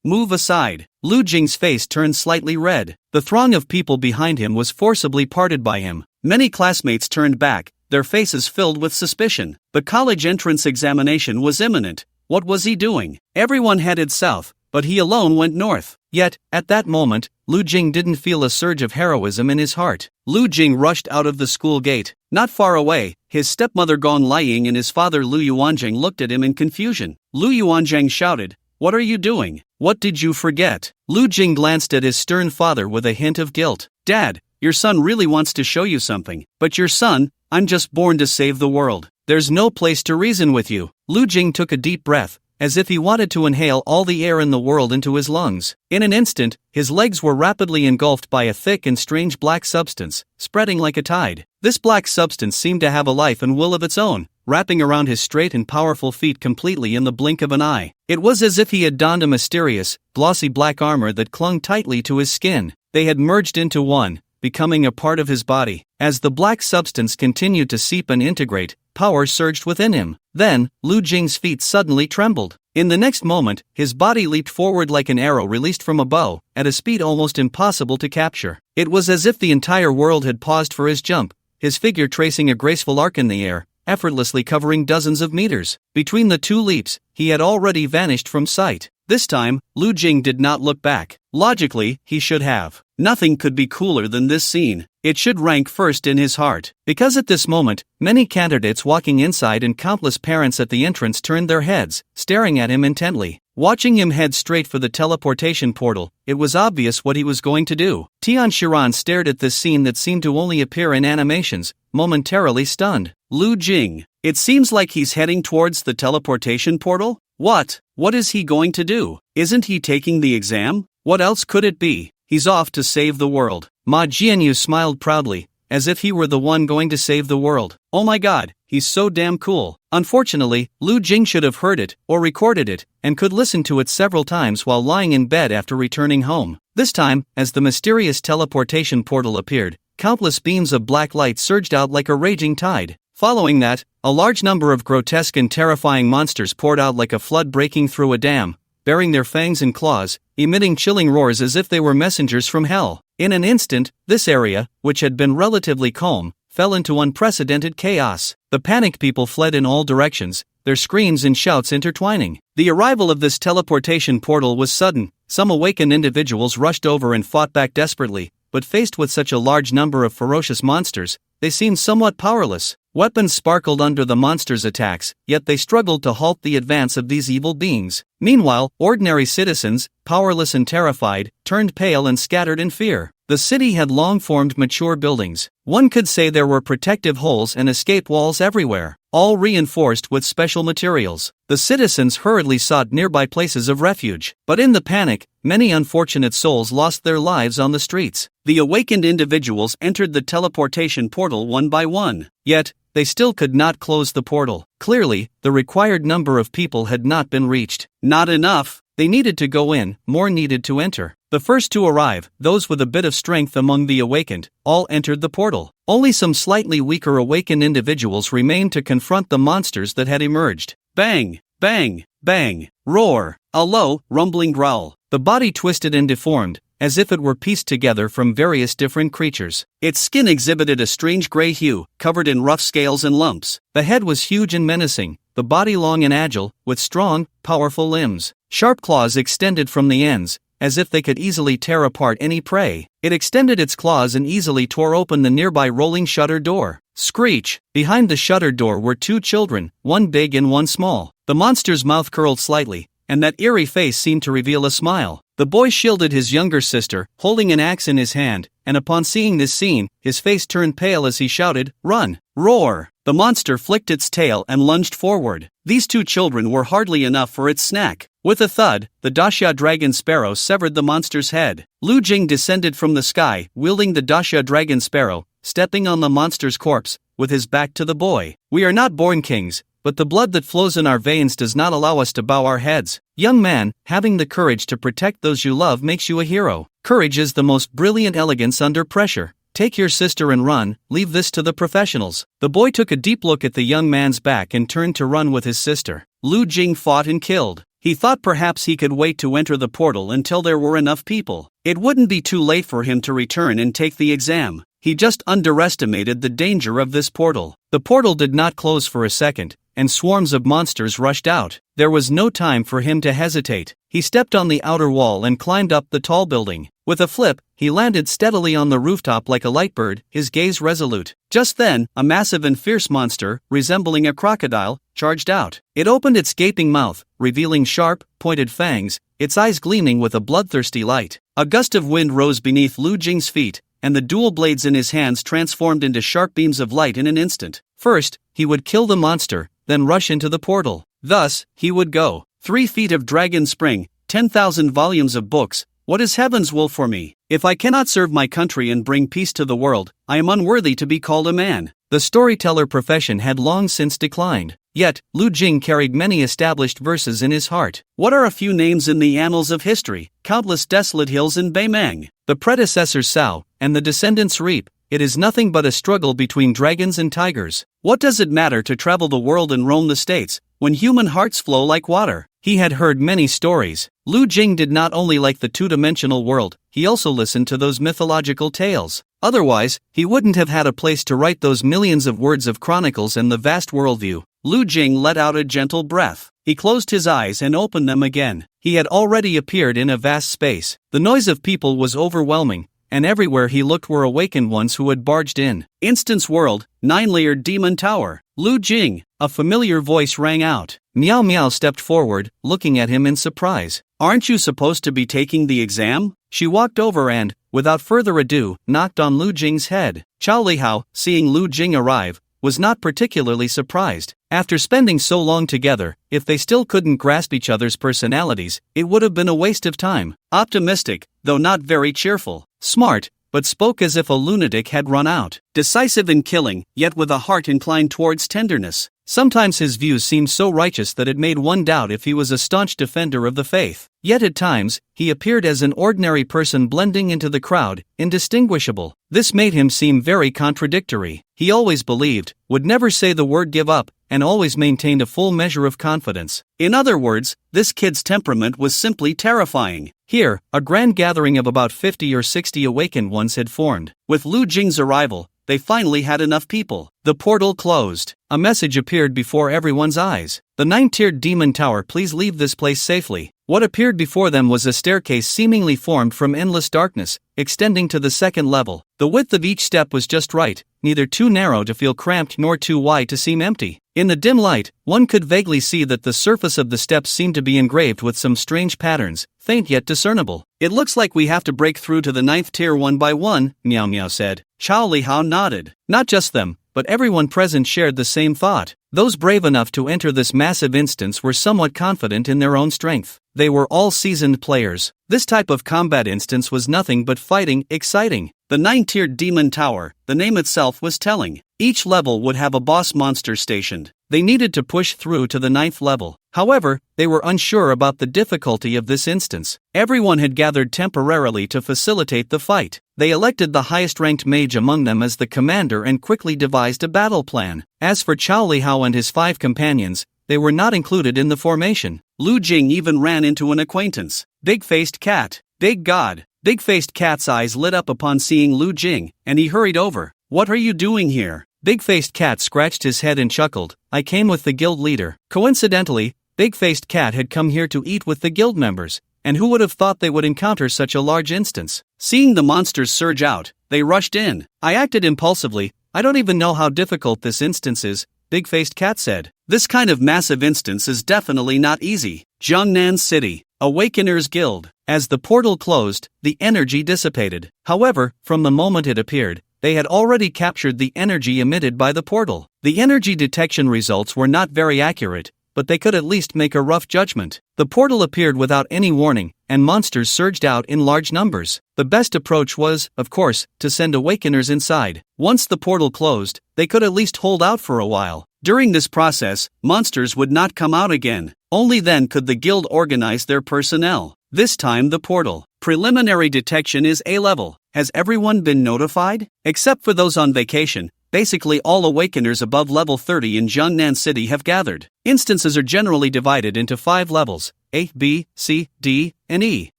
move aside. Lu Jing's face turned slightly red. The throng of people behind him was forcibly parted by him. Many classmates turned back, their faces filled with suspicion. The college entrance examination was imminent. What was he doing? Everyone headed south, but he alone went north. Yet, at that moment, Lu Jing didn't feel a surge of heroism in his heart. Lu Jing rushed out of the school gate. Not far away, his stepmother Gong Liying and his father Lu Yuanzhang looked at him in confusion. Lu Yuanzhang shouted, "What are you doing? What did you forget?" Lu Jing glanced at his stern father with a hint of guilt. "Dad, your son really wants to show you something. But your son, I'm just born to save the world. There's no place to reason with you." Lu Jing took a deep breath, as if he wanted to inhale all the air in the world into his lungs. In an instant, his legs were rapidly engulfed by a thick and strange black substance, spreading like a tide. This black substance seemed to have a life and will of its own, wrapping around his straight and powerful feet completely in the blink of an eye. It was as if he had donned a mysterious, glossy black armor that clung tightly to his skin. They had merged into one, becoming a part of his body. As the black substance continued to seep and integrate, power surged within him. Then, Lu Jing's feet suddenly trembled. In the next moment, his body leaped forward like an arrow released from a bow, at a speed almost impossible to capture. It was as if the entire world had paused for his jump, his figure tracing a graceful arc in the air, effortlessly covering dozens of meters. Between the two leaps, he had already vanished from sight. This time, Lu Jing did not look back. Logically, he should have. Nothing could be cooler than this scene. It should rank first in his heart. Because at this moment, many candidates walking inside and countless parents at the entrance turned their heads, staring at him intently. Watching him head straight for the teleportation portal, it was obvious what he was going to do. Tian Shiran stared at this scene that seemed to only appear in animations, momentarily stunned. Lu Jing. It seems like he's heading towards the teleportation portal? What is he going to do? Isn't he taking the exam? What else could it be? He's off to save the world. Ma Jianyu smiled proudly, as if he were the one going to save the world. Oh my god, he's so damn cool. Unfortunately, Lu Jing should have heard it, or recorded it, and could listen to it several times while lying in bed after returning home. This time, as the mysterious teleportation portal appeared, countless beams of black light surged out like a raging tide. Following that, a large number of grotesque and terrifying monsters poured out like a flood breaking through a dam, baring their fangs and claws, emitting chilling roars as if they were messengers from hell. In an instant, this area, which had been relatively calm, fell into unprecedented chaos. The panicked people fled in all directions, their screams and shouts intertwining. The arrival of this teleportation portal was sudden. Some awakened individuals rushed over and fought back desperately, but faced with such a large number of ferocious monsters, they seemed somewhat powerless. Weapons sparkled under the monsters' attacks, yet they struggled to halt the advance of these evil beings. Meanwhile, ordinary citizens, powerless and terrified, turned pale and scattered in fear. The city had long formed mature buildings. One could say there were protective holes and escape walls everywhere, all reinforced with special materials. The citizens hurriedly sought nearby places of refuge. But in the panic, many unfortunate souls lost their lives on the streets. The awakened individuals entered the teleportation portal one by one. Yet, they still could not close the portal. Clearly, the required number of people had not been reached. Not enough. They needed to go in, more needed to enter. The first to arrive, those with a bit of strength among the awakened, all entered the portal. Only some slightly weaker awakened individuals remained to confront the monsters that had emerged. Bang! Bang! Bang! Roar! A low, rumbling growl. The body twisted and deformed, as if it were pieced together from various different creatures. Its skin exhibited a strange gray hue, covered in rough scales and lumps. The head was huge and menacing, the body long and agile, with strong, powerful limbs. Sharp claws extended from the ends, as if they could easily tear apart any prey. It extended its claws and easily tore open the nearby rolling shutter door. Screech! Behind the shutter door were two children, one big and one small. The monster's mouth curled slightly, and that eerie face seemed to reveal a smile. The boy shielded his younger sister, holding an axe in his hand, and upon seeing this scene, his face turned pale as he shouted, "Run! Roar!" The monster flicked its tail and lunged forward. These two children were hardly enough for its snack. With a thud, the Daxia dragon sparrow severed the monster's head. Lu Jing descended from the sky, wielding the Daxia dragon sparrow, stepping on the monster's corpse, with his back to the boy. "We are not born kings, but the blood that flows in our veins does not allow us to bow our heads. Young man, having the courage to protect those you love makes you a hero. Courage is the most brilliant elegance under pressure. Take your sister and run, leave this to the professionals." The boy took a deep look at the young man's back and turned to run with his sister. Lu Jing fought and killed. He thought perhaps he could wait to enter the portal until there were enough people. It wouldn't be too late for him to return and take the exam. He just underestimated the danger of this portal. The portal did not close for a second, and swarms of monsters rushed out. There was no time for him to hesitate. He stepped on the outer wall and climbed up the tall building. With a flip, he landed steadily on the rooftop like a light bird, his gaze resolute. Just then, a massive and fierce monster, resembling a crocodile, charged out. It opened its gaping mouth, revealing sharp, pointed fangs, its eyes gleaming with a bloodthirsty light. A gust of wind rose beneath Lu Jing's feet, and the dual blades in his hands transformed into sharp beams of light in an instant. First, he would kill the monster, then rush into the portal. Thus, he would go. 3 feet of dragon spring, 10,000 volumes of books. What is heaven's will for me? If I cannot serve my country and bring peace to the world, I am unworthy to be called a man. The storyteller profession had long since declined. Yet, Lu Jing carried many established verses in his heart. What are a few names in the annals of history? Countless desolate hills in Beimang. The predecessors sow, and the descendants reap. It is nothing but a struggle between dragons and tigers. What does it matter to travel the world and roam the states, when human hearts flow like water? He had heard many stories. Lu Jing did not only like the two-dimensional world, he also listened to those mythological tales. Otherwise, he wouldn't have had a place to write those millions of words of chronicles and the vast worldview. Lu Jing let out a gentle breath. He closed his eyes and opened them again. He had already appeared in a vast space. The noise of people was overwhelming, and everywhere he looked were awakened ones who had barged in. Instance world, 9-layered demon tower. Lu Jing, a familiar voice rang out. Meow Meow stepped forward, looking at him in surprise. Aren't you supposed to be taking the exam? She walked over and, without further ado, knocked on Lu Jing's head. Chao Lihao, seeing Lu Jing arrive, was not particularly surprised. After spending so long together, if they still couldn't grasp each other's personalities, it would have been a waste of time. Optimistic, though not very cheerful. Smart, but spoke as if a lunatic had run out. Decisive in killing, yet with a heart inclined towards tenderness. Sometimes his views seemed so righteous that it made one doubt if he was a staunch defender of the faith. Yet at times, he appeared as an ordinary person blending into the crowd, indistinguishable. This made him seem very contradictory. He always believed, would never say the word give up, and always maintained a full measure of confidence. In other words, this kid's temperament was simply terrifying. Here, a grand gathering of about 50 or 60 awakened ones had formed. With Lu Jing's arrival, they finally had enough people. The portal closed. A message appeared before everyone's eyes. The 9-tiered demon tower, please leave this place safely. What appeared before them was a staircase seemingly formed from endless darkness, extending to the second level. The width of each step was just right, neither too narrow to feel cramped nor too wide to seem empty. In the dim light, one could vaguely see that the surface of the steps seemed to be engraved with some strange patterns, faint yet discernible. It looks like we have to break through to the 9th tier one by one, Meow Meow said. Chao Lihao nodded. Not just them, but everyone present shared the same thought. Those brave enough to enter this massive instance were somewhat confident in their own strength. They were all seasoned players. This type of combat instance was nothing but fighting, exciting. The 9-tiered demon tower, the name itself was telling. Each level would have a boss monster stationed. They needed to push through to the 9th level. However, they were unsure about the difficulty of this instance. Everyone had gathered temporarily to facilitate the fight. They elected the highest-ranked mage among them as the commander and quickly devised a battle plan. As for Chao Lihao and his 5 companions, they were not included in the formation. Lu Jing even ran into an acquaintance. Big-faced cat. Big God. Big-faced cat's eyes lit up upon seeing Lu Jing, and he hurried over. What are you doing here? Big-faced cat scratched his head and chuckled. I came with the guild leader. Coincidentally, Big-faced cat had come here to eat with the guild members, and who would have thought they would encounter such a large instance? Seeing the monsters surge out, they rushed in. I acted impulsively. I don't even know how difficult this instance is, Big-faced cat said. This kind of massive instance is definitely not easy. Jiangnan City, Awakeners Guild. As the portal closed, the energy dissipated. However, from the moment it appeared, they had already captured the energy emitted by the portal. The energy detection results were not very accurate, but they could at least make a rough judgment. The portal appeared without any warning, and monsters surged out in large numbers. The best approach was, of course, to send awakeners inside. Once the portal closed, they could at least hold out for a while. During this process, monsters would not come out again. Only then could the guild organize their personnel. This time the portal. Preliminary detection is A level. Has everyone been notified? Except for those on vacation, basically all awakeners above level 30 in Jiangnan City have gathered. Instances are generally divided into 5 levels: A, B, C, D, and E.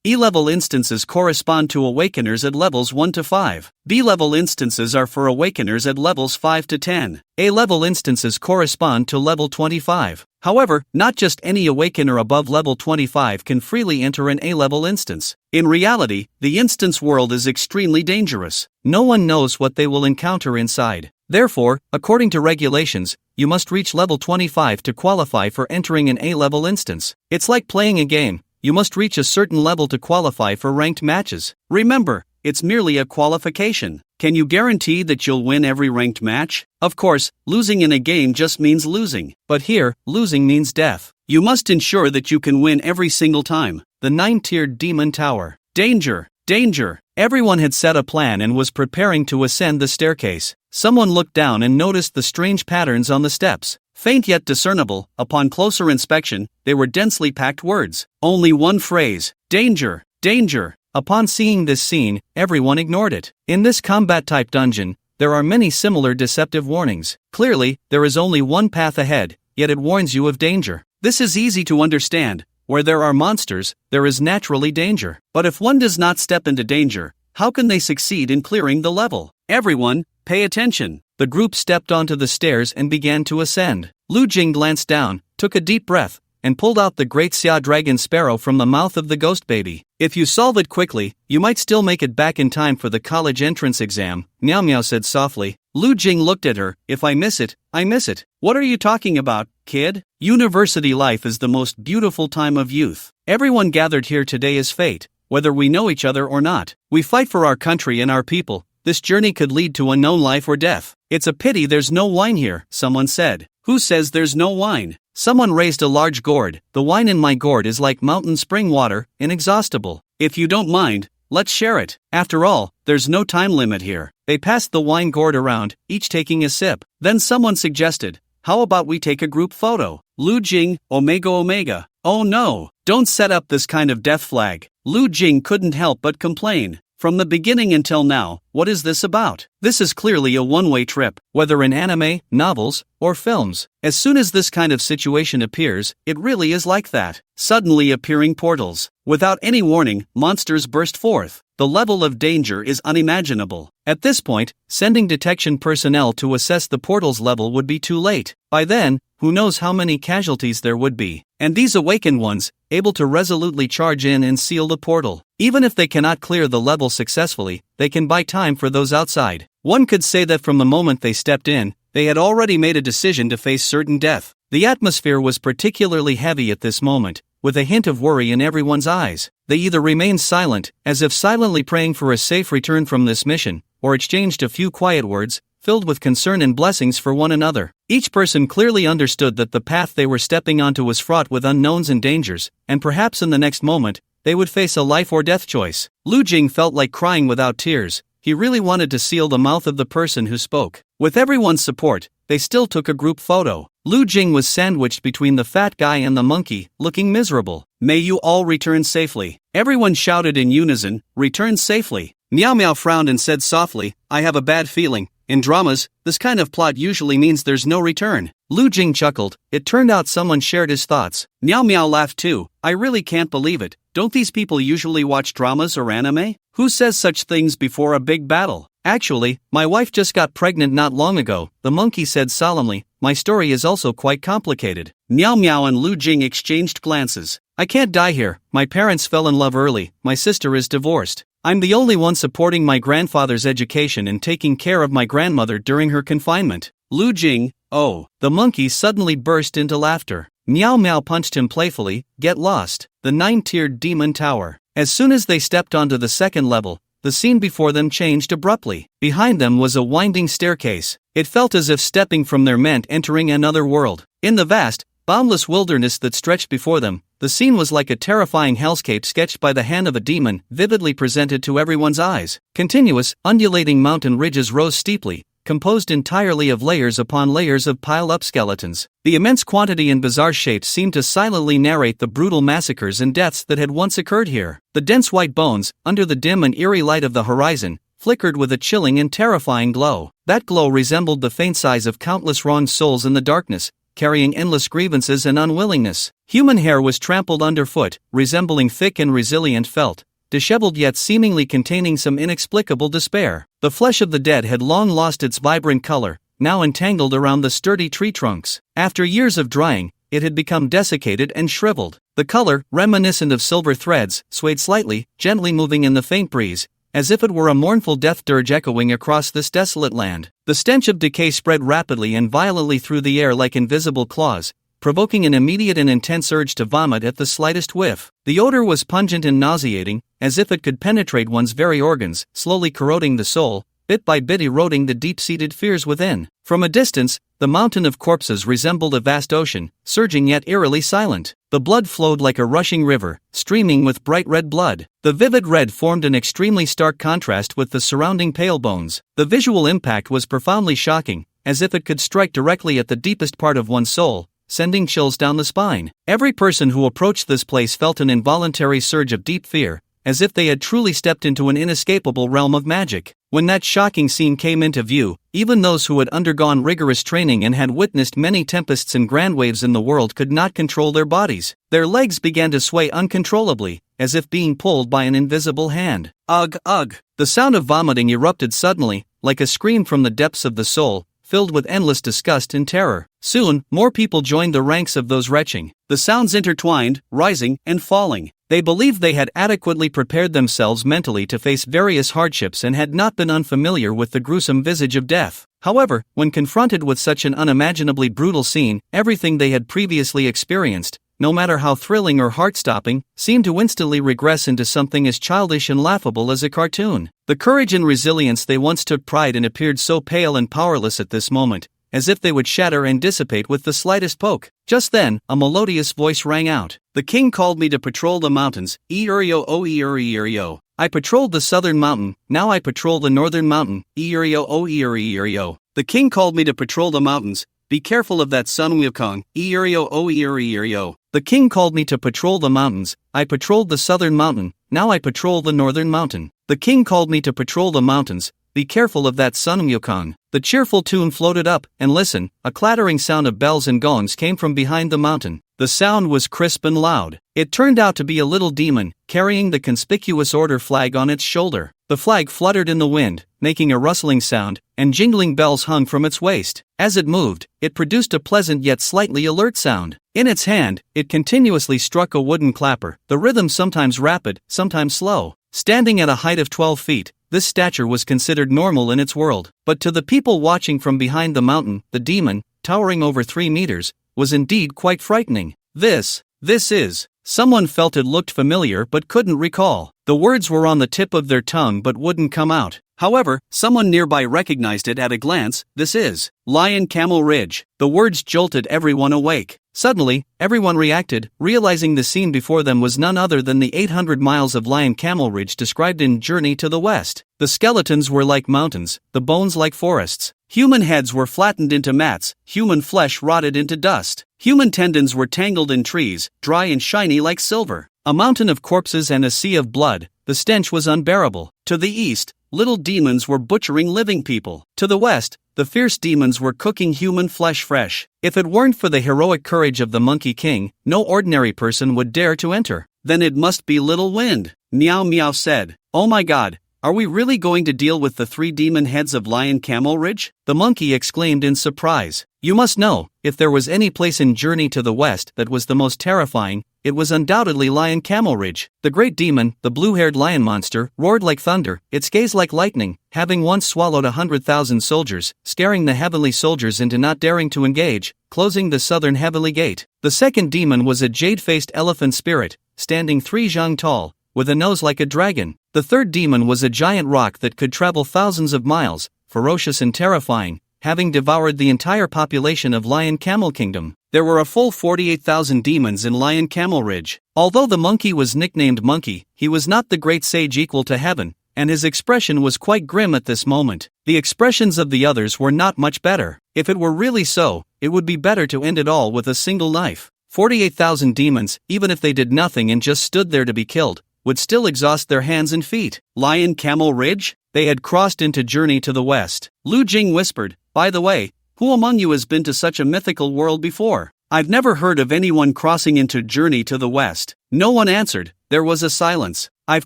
E-level instances correspond to awakeners at levels 1 to 5. B-level instances are for awakeners at levels 5 to 10. A-level instances correspond to level 25. However, not just any awakener above level 25 can freely enter an A-level instance. In reality, the instance world is extremely dangerous. No one knows what they will encounter inside. Therefore, according to regulations, you must reach level 25 to qualify for entering an A-level instance. It's like playing a game. You must reach a certain level to qualify for ranked matches. Remember, it's merely a qualification. Can you guarantee that you'll win every ranked match? Of course, losing in a game just means losing. But here, losing means death. You must ensure that you can win every single time. The 9-tiered Demon Tower. Danger! Danger! Everyone had set a plan and was preparing to ascend the staircase. Someone looked down and noticed the strange patterns on the steps. Faint yet discernible, upon closer inspection, they were densely packed words. Only one phrase: danger! Danger! Upon seeing this scene, everyone ignored it. In this combat-type dungeon, there are many similar deceptive warnings. Clearly, there is only one path ahead, yet it warns you of danger. This is easy to understand. Where there are monsters, there is naturally danger. But if one does not step into danger, how can they succeed in clearing the level? Everyone, pay attention. The group stepped onto the stairs and began to ascend. Lu Jing glanced down, took a deep breath, and pulled out the great Xia dragon sparrow from the mouth of the ghost baby. If you solve it quickly, you might still make it back in time for the college entrance exam, Miao Miao said softly. Lu Jing looked at her. If I miss it, I miss it. What are you talking about, kid? University life is the most beautiful time of youth. Everyone gathered here today is fate, whether we know each other or not. We fight for our country and our people. This journey could lead to unknown life or death. It's a pity there's no wine here, someone said. Who says there's no wine? Someone raised a large gourd. The wine in my gourd is like mountain spring water, inexhaustible. If you don't mind, let's share it. After all, there's no time limit here. They passed the wine gourd around, each taking a sip. Then someone suggested, how about we take a group photo? Lu Jing, Omega Omega. Oh no, don't set up this kind of death flag. Lu Jing couldn't help but complain. From the beginning until now, what is this about? This is clearly a one-way trip, whether in anime, novels, or films. As soon as this kind of situation appears, it really is like that. Suddenly appearing portals. Without any warning, monsters burst forth. The level of danger is unimaginable. At this point, sending detection personnel to assess the portal's level would be too late. By then, who knows how many casualties there would be. And these awakened ones, able to resolutely charge in and seal the portal. Even if they cannot clear the level successfully, they can buy time for those outside. One could say that from the moment they stepped in, they had already made a decision to face certain death. The atmosphere was particularly heavy at this moment, with a hint of worry in everyone's eyes. They either remained silent, as if silently praying for a safe return from this mission, or exchanged a few quiet words, filled with concern and blessings for one another. Each person clearly understood that the path they were stepping onto was fraught with unknowns and dangers, and perhaps in the next moment, they would face a life or death choice. Lu Jing felt like crying without tears. He really wanted to seal the mouth of the person who spoke. With everyone's support, they still took a group photo. Lu Jing was sandwiched between the fat guy and the monkey, looking miserable. May you all return safely. Everyone shouted in unison, return safely. Miao Miao frowned and said softly, I have a bad feeling. In dramas, this kind of plot usually means there's no return. Lu Jing chuckled. It turned out someone shared his thoughts. Miao Miao laughed too. I really can't believe it. Don't these people usually watch dramas or anime? Who says such things before a big battle? Actually, my wife just got pregnant not long ago, the monkey said solemnly. My story is also quite complicated. Miao Miao and Lu Jing exchanged glances. I can't die here. My parents fell in love early. My sister is divorced. I'm the only one supporting my grandfather's education and taking care of my grandmother during her confinement. Lu Jing, oh. The monkey suddenly burst into laughter. Miao Miao punched him playfully. Get lost. The 9-tiered Demon Tower. As soon as they stepped onto the second level, the scene before them changed abruptly. Behind them was a winding staircase. It felt as if stepping from there meant entering another world. In the vast, boundless wilderness that stretched before them, the scene was like a terrifying hellscape sketched by the hand of a demon, vividly presented to everyone's eyes. Continuous, undulating mountain ridges rose steeply, composed entirely of layers upon layers of piled-up skeletons. The immense quantity and bizarre shapes seemed to silently narrate the brutal massacres and deaths that had once occurred here. The dense white bones, under the dim and eerie light of the horizon, flickered with a chilling and terrifying glow. That glow resembled the faint sighs of countless wronged souls in the darkness, carrying endless grievances and unwillingness. Human hair was trampled underfoot, resembling thick and resilient felt, disheveled yet seemingly containing some inexplicable despair. The flesh of the dead had long lost its vibrant color, now entangled around the sturdy tree trunks. After years of drying, it had become desiccated and shriveled. The color, reminiscent of silver threads, swayed slightly, gently moving in the faint breeze, as if it were a mournful death dirge echoing across this desolate land. The stench of decay spread rapidly and violently through the air like invisible claws, provoking an immediate and intense urge to vomit at the slightest whiff. The odor was pungent and nauseating, as if it could penetrate one's very organs, slowly corroding the soul, bit by bit eroding the deep-seated fears within. From a distance, the mountain of corpses resembled a vast ocean, surging yet eerily silent. The blood flowed like a rushing river, streaming with bright red blood. The vivid red formed an extremely stark contrast with the surrounding pale bones. The visual impact was profoundly shocking, as if it could strike directly at the deepest part of one's soul, sending chills down the spine. Every person who approached this place felt an involuntary surge of deep fear, as if they had truly stepped into an inescapable realm of magic. When that shocking scene came into view, even those who had undergone rigorous training and had witnessed many tempests and grand waves in the world could not control their bodies. Their legs began to sway uncontrollably, as if being pulled by an invisible hand. Ugh, ugh! The sound of vomiting erupted suddenly, like a scream from the depths of the soul, filled with endless disgust and terror. Soon, more people joined the ranks of those retching. The sounds intertwined, rising and falling. They believed they had adequately prepared themselves mentally to face various hardships and had not been unfamiliar with the gruesome visage of death. However, when confronted with such an unimaginably brutal scene, everything they had previously experienced, no matter how thrilling or heart-stopping, seemed to instantly regress into something as childish and laughable as a cartoon. The courage and resilience they once took pride in appeared so pale and powerless at this moment, as if they would shatter and dissipate with the slightest poke. Just then, a melodious voice rang out. "The king called me to patrol the mountains, E-uri-o. I patrolled the southern mountain, now I patrol the northern mountain, E-uri-o. The king called me to patrol the mountains, be careful of that Sun Wukong, E-uri-o. The king called me to patrol the mountains, I patrolled the southern mountain, now I patrol the northern mountain. The king called me to patrol the mountains, be careful of that Sun Wukong." The cheerful tune floated up, and listen, a clattering sound of bells and gongs came from behind the mountain. The sound was crisp and loud. It turned out to be a little demon, carrying the conspicuous order flag on its shoulder. The flag fluttered in the wind, making a rustling sound, and jingling bells hung from its waist. As it moved, it produced a pleasant yet slightly alert sound. In its hand, it continuously struck a wooden clapper, the rhythm sometimes rapid, sometimes slow. Standing at a height of 12 feet, this stature was considered normal in its world. But to the people watching from behind the mountain, the demon, towering over 3 meters, was indeed quite frightening. This is. Someone felt it looked familiar but couldn't recall. The words were on the tip of their tongue but wouldn't come out. However, someone nearby recognized it at a glance. This is Lion Camel Ridge. The words jolted everyone awake. Suddenly, everyone reacted, realizing the scene before them was none other than the 800 miles of Lion Camel Ridge described in Journey to the West. The skeletons were like mountains, the bones like forests. Human heads were flattened into mats, human flesh rotted into dust. Human tendons were tangled in trees, dry and shiny like silver. A mountain of corpses and a sea of blood, the stench was unbearable. To the east, little demons were butchering living people. To the west, the fierce demons were cooking human flesh fresh. If it weren't for the heroic courage of the Monkey King, no ordinary person would dare to enter. Then it must be Little Wind. Meow Meow said, "Oh my god, are we really going to deal with the 3 demon heads of Lion Camel Ridge?" The monkey exclaimed in surprise. You must know, if there was any place in Journey to the West that was the most terrifying, it was undoubtedly Lion Camel Ridge. The great demon, the blue-haired lion monster, roared like thunder, its gaze like lightning, having once swallowed 100,000 soldiers, scaring the heavenly soldiers into not daring to engage, closing the southern heavenly gate. The second demon was a jade-faced elephant spirit, standing 3 zhang tall, with a nose like a dragon. The third demon was a giant rock that could travel thousands of miles, ferocious and terrifying, having devoured the entire population of Lion Camel Kingdom. There were a full 48,000 demons in Lion Camel Ridge. Although the monkey was nicknamed Monkey, he was not the great sage equal to heaven, and his expression was quite grim at this moment. The expressions of the others were not much better. If it were really so, it would be better to end it all with a single knife. 48,000 demons, even if they did nothing and just stood there to be killed, would still exhaust their hands and feet. Lion Camel Ridge? They had crossed into Journey to the West. Lu Jing whispered, "By the way, who among you has been to such a mythical world before? I've never heard of anyone crossing into Journey to the West." No one answered. There was a silence. "I've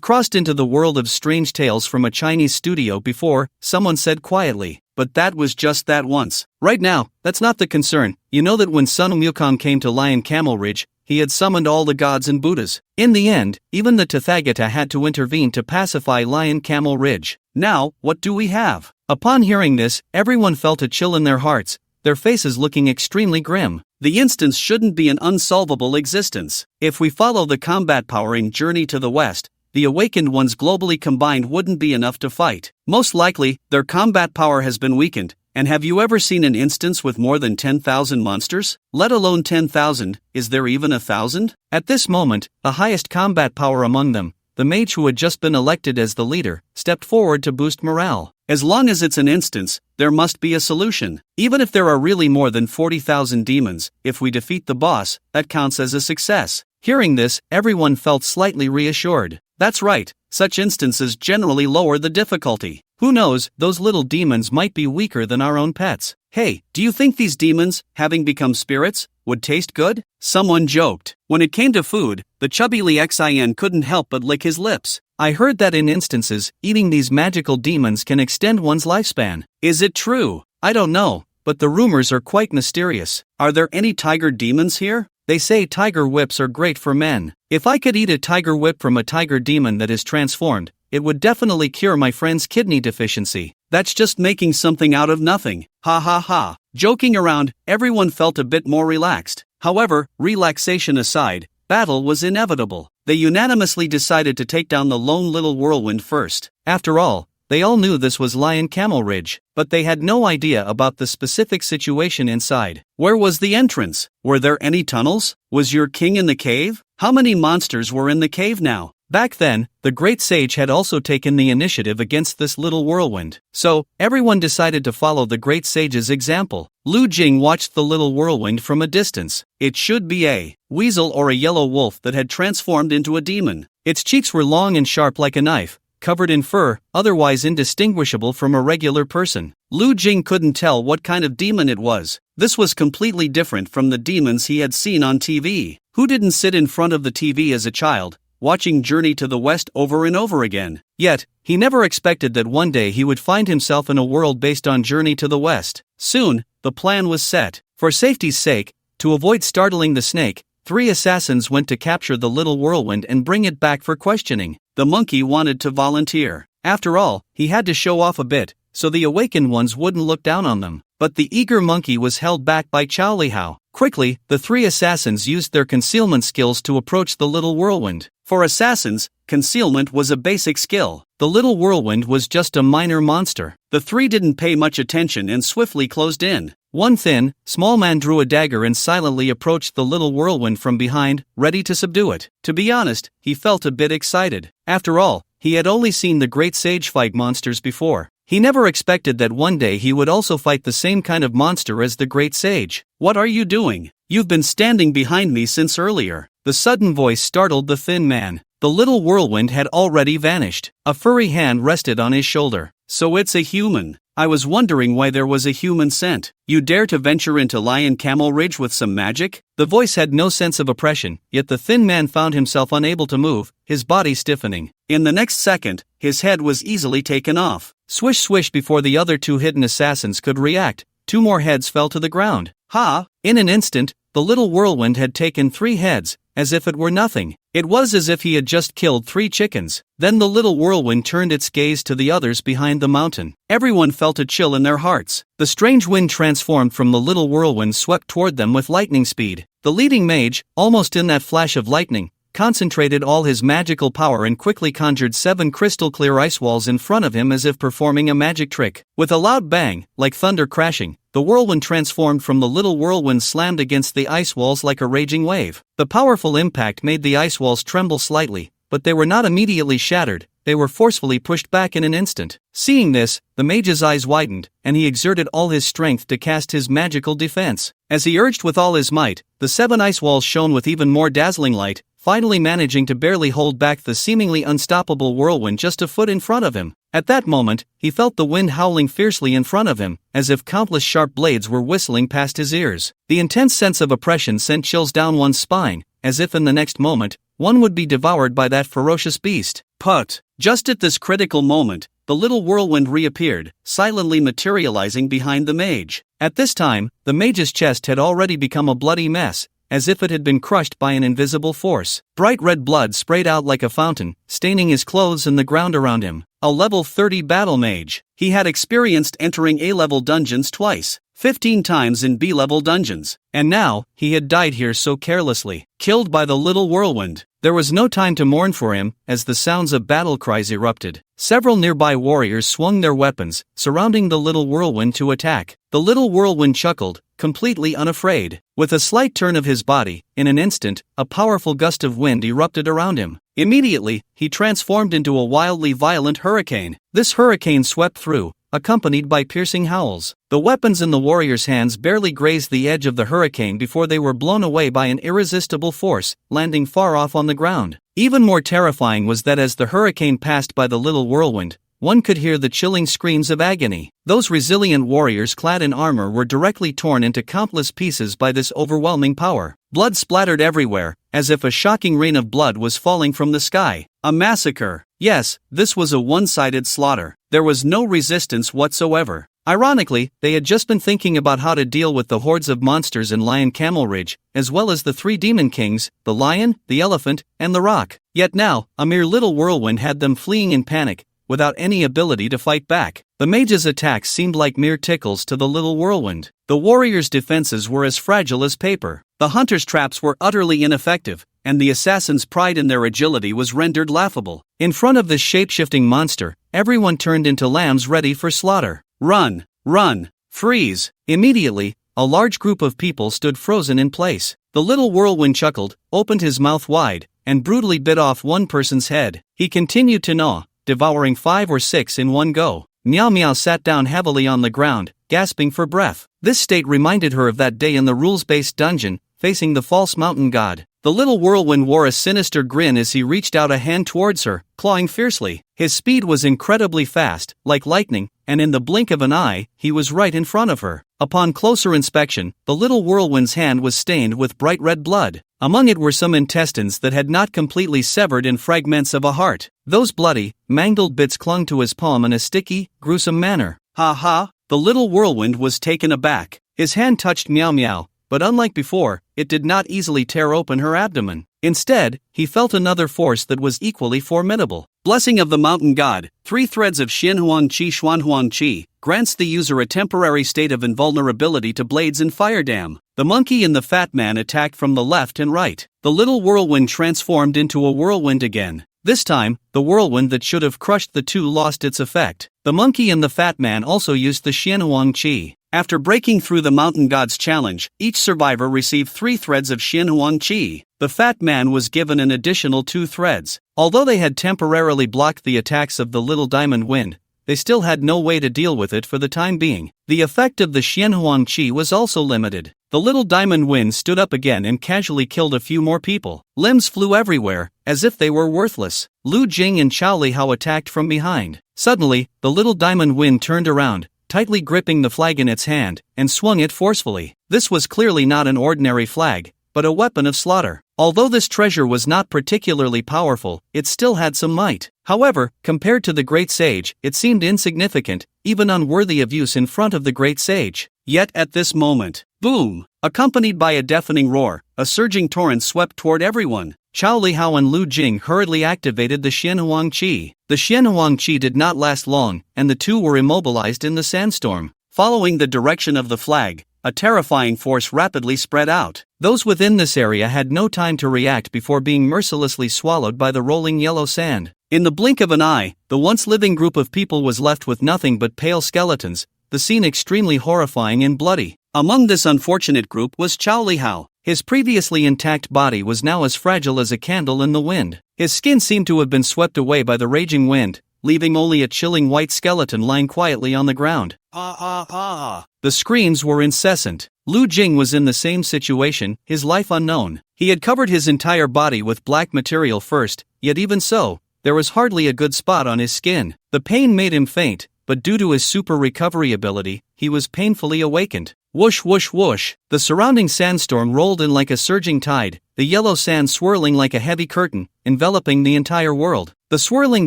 crossed into the world of strange tales from a Chinese studio before," someone said quietly. "But that was just that once. Right now, that's not the concern. You know that when Sun Wukong came to Lion Camel Ridge, he had summoned all the gods and Buddhas. In the end, even the Tathagata had to intervene to pacify Lion Camel Ridge. Now, what do we have?" Upon hearing this, everyone felt a chill in their hearts, their faces looking extremely grim. The instance shouldn't be an unsolvable existence. If we follow the combat power in Journey to the West, the awakened ones globally combined wouldn't be enough to fight. Most likely, their combat power has been weakened. And have you ever seen an instance with more than 10,000 monsters? Let alone 10,000, is there even 1,000? At this moment, the highest combat power among them, the mage who had just been elected as the leader, stepped forward to boost morale. As long as it's an instance, there must be a solution. Even if there are really more than 40,000 demons, if we defeat the boss, that counts as a success. Hearing this, everyone felt slightly reassured. That's right, such instances generally lower the difficulty. Who knows, those little demons might be weaker than our own pets. Hey, do you think these demons, having become spirits, would taste good? Someone joked. When it came to food, the chubby Li Xin couldn't help but lick his lips. I heard that in instances, eating these magical demons can extend one's lifespan. Is it true? I don't know, but the rumors are quite mysterious. Are there any tiger demons here? They say tiger whips are great for men. If I could eat a tiger whip from a tiger demon that is transformed, it would definitely cure my friend's kidney deficiency. That's just making something out of nothing. Ha ha ha. Joking around, everyone felt a bit more relaxed. However, relaxation aside, battle was inevitable. They unanimously decided to take down the lone little whirlwind first. After all, they all knew this was Lion Camel Ridge, but they had no idea about the specific situation inside. Where was the entrance? Were there any tunnels? Was your king in the cave? How many monsters were in the cave now? Back then, the great sage had also taken the initiative against this little whirlwind. So, everyone decided to follow the great sage's example. Lu Jing watched the little whirlwind from a distance. It should be a weasel or a yellow wolf that had transformed into a demon. Its cheeks were long and sharp like a knife, covered in fur, otherwise indistinguishable from a regular person. Lu Jing couldn't tell what kind of demon it was. This was completely different from the demons he had seen on TV. Who didn't sit in front of the TV as a child, watching Journey to the West over and over again? Yet, he never expected that one day he would find himself in a world based on Journey to the West. Soon, the plan was set. For safety's sake, to avoid startling the snake, 3 assassins went to capture the little whirlwind and bring it back for questioning. The monkey wanted to volunteer. After all, he had to show off a bit, so the awakened ones wouldn't look down on them. But the eager monkey was held back by Chow Lihao. Quickly, the 3 assassins used their concealment skills to approach the little whirlwind. For assassins, concealment was a basic skill. The little whirlwind was just a minor monster. The 3 didn't pay much attention and swiftly closed in. One thin, small man drew a dagger and silently approached the little whirlwind from behind, ready to subdue it. To be honest, he felt a bit excited. After all, he had only seen the great sage fight monsters before. He never expected that one day he would also fight the same kind of monster as the great sage. "What are you doing? You've been standing behind me since earlier." The sudden voice startled the thin man. The little whirlwind had already vanished. A furry hand rested on his shoulder. "So it's a human. I was wondering why there was a human scent. You dare to venture into Lion Camel Ridge with some magic?" The voice had no sense of oppression, yet the thin man found himself unable to move, his body stiffening. In the next second, his head was easily taken off. Swish swish, before the other 2 hidden assassins could react, 2 more heads fell to the ground. Ha! In an instant, the little whirlwind had taken 3 heads, as if it were nothing. It was as if he had just killed 3 chickens. Then the little whirlwind turned its gaze to the others behind the mountain. Everyone felt a chill in their hearts. The strange wind transformed from the little whirlwind swept toward them with lightning speed. The leading mage, almost in that flash of lightning, concentrated all his magical power and quickly conjured 7 crystal-clear ice walls in front of him as if performing a magic trick. With a loud bang, like thunder crashing, the whirlwind transformed from the little whirlwind slammed against the ice walls like a raging wave. The powerful impact made the ice walls tremble slightly, but they were not immediately shattered, they were forcefully pushed back in an instant. Seeing this, the mage's eyes widened, and he exerted all his strength to cast his magical defense. As he urged with all his might, the 7 ice walls shone with even more dazzling light, finally managing to barely hold back the seemingly unstoppable whirlwind just a foot in front of him. At that moment, he felt the wind howling fiercely in front of him, as if countless sharp blades were whistling past his ears. The intense sense of oppression sent chills down one's spine, as if in the next moment, one would be devoured by that ferocious beast. But, just at this critical moment, the little whirlwind reappeared, silently materializing behind the mage. At this time, the mage's chest had already become a bloody mess, as if it had been crushed by an invisible force. Bright red blood sprayed out like a fountain, staining his clothes and the ground around him. A level 30 battle mage. He had experienced entering A-level dungeons twice, 15 times in B-level dungeons, and now, he had died here so carelessly, killed by the little whirlwind. There was no time to mourn for him, as the sounds of battle cries erupted. Several nearby warriors swung their weapons, surrounding the little whirlwind to attack. The little whirlwind chuckled, completely unafraid. With a slight turn of his body, in an instant, a powerful gust of wind erupted around him. Immediately, he transformed into a wildly violent hurricane. This hurricane swept through, accompanied by piercing howls. The weapons in the warrior's hands barely grazed the edge of the hurricane before they were blown away by an irresistible force, landing far off on the ground. Even more terrifying was that as the hurricane passed by the little whirlwind, one could hear the chilling screams of agony. Those resilient warriors clad in armor were directly torn into countless pieces by this overwhelming power. Blood splattered everywhere, as if a shocking rain of blood was falling from the sky. A massacre. Yes, this was a one-sided slaughter. There was no resistance whatsoever. Ironically, they had just been thinking about how to deal with the hordes of monsters in Lion Camel Ridge, as well as the three demon kings, the lion, the elephant, and the rock. Yet now, a mere little whirlwind had them fleeing in panic, without any ability to fight back. The mage's attacks seemed like mere tickles to the little whirlwind. The warrior's defenses were as fragile as paper. The hunter's traps were utterly ineffective, and the assassin's pride in their agility was rendered laughable. In front of this shape-shifting monster, everyone turned into lambs ready for slaughter. Run! Run! Freeze! Immediately, a large group of people stood frozen in place. The little whirlwind chuckled, opened his mouth wide, and brutally bit off one person's head. He continued to gnaw, devouring 5 or 6 in one go. Meow Meow sat down heavily on the ground, gasping for breath. This state reminded her of that day in the rules-based dungeon, facing the false mountain god. The little whirlwind wore a sinister grin as he reached out a hand towards her, clawing fiercely. His speed was incredibly fast, like lightning, and in the blink of an eye, he was right in front of her. Upon closer inspection, the little whirlwind's hand was stained with bright red blood. Among it were some intestines that had not completely severed in fragments of a heart. Those bloody, mangled bits clung to his palm in a sticky, gruesome manner. Ha ha! The little whirlwind was taken aback. His hand touched Meow Meow, but unlike before, it did not easily tear open her abdomen. Instead, he felt another force that was equally formidable. Blessing of the Mountain God, 3 threads of Xianhuan Qi Xuanhuan Qi, grants the user a temporary state of invulnerability to blades and fire dam. The monkey and the fat man attacked from the left and right. The little whirlwind transformed into a whirlwind again. This time, the whirlwind that should have crushed the two lost its effect. The monkey and the fat man also used the Xianhuan Qi. After breaking through the mountain god's challenge, each survivor received 3 threads of Xianhuan Qi. The fat man was given an additional 2 threads. Although they had temporarily blocked the attacks of the little diamond wind, they still had no way to deal with it for the time being. The effect of the Xianhuan Qi was also limited. The little diamond wind stood up again and casually killed a few more people. Limbs flew everywhere, as if they were worthless. Lu Jing and Chao Lihao attacked from behind. Suddenly, the little diamond wind turned around, tightly gripping the flag in its hand, and swung it forcefully. This was clearly not an ordinary flag, but a weapon of slaughter. Although this treasure was not particularly powerful, it still had some might. However, compared to the Great Sage, it seemed insignificant, even unworthy of use in front of the Great Sage. Yet at this moment, boom! Accompanied by a deafening roar, a surging torrent swept toward everyone. Chao Lihao and Lu Jing hurriedly activated the Xianhuan Qi. The Xianhuan Qi did not last long, and the two were immobilized in the sandstorm. Following the direction of the flag, a terrifying force rapidly spread out. Those within this area had no time to react before being mercilessly swallowed by the rolling yellow sand. In the blink of an eye, the once living group of people was left with nothing but pale skeletons, the scene extremely horrifying and bloody. Among this unfortunate group was Chao Lihao. His previously intact body was now as fragile as a candle in the wind. His skin seemed to have been swept away by the raging wind, leaving only a chilling white skeleton lying quietly on the ground. The screams were incessant. Lu Jing was in the same situation, his life unknown. He had covered his entire body with black material first, yet even so, there was hardly a good spot on his skin. The pain made him faint, but due to his super recovery ability, he was painfully awakened. Whoosh whoosh whoosh, the surrounding sandstorm rolled in like a surging tide, the yellow sand swirling like a heavy curtain, enveloping the entire world. The swirling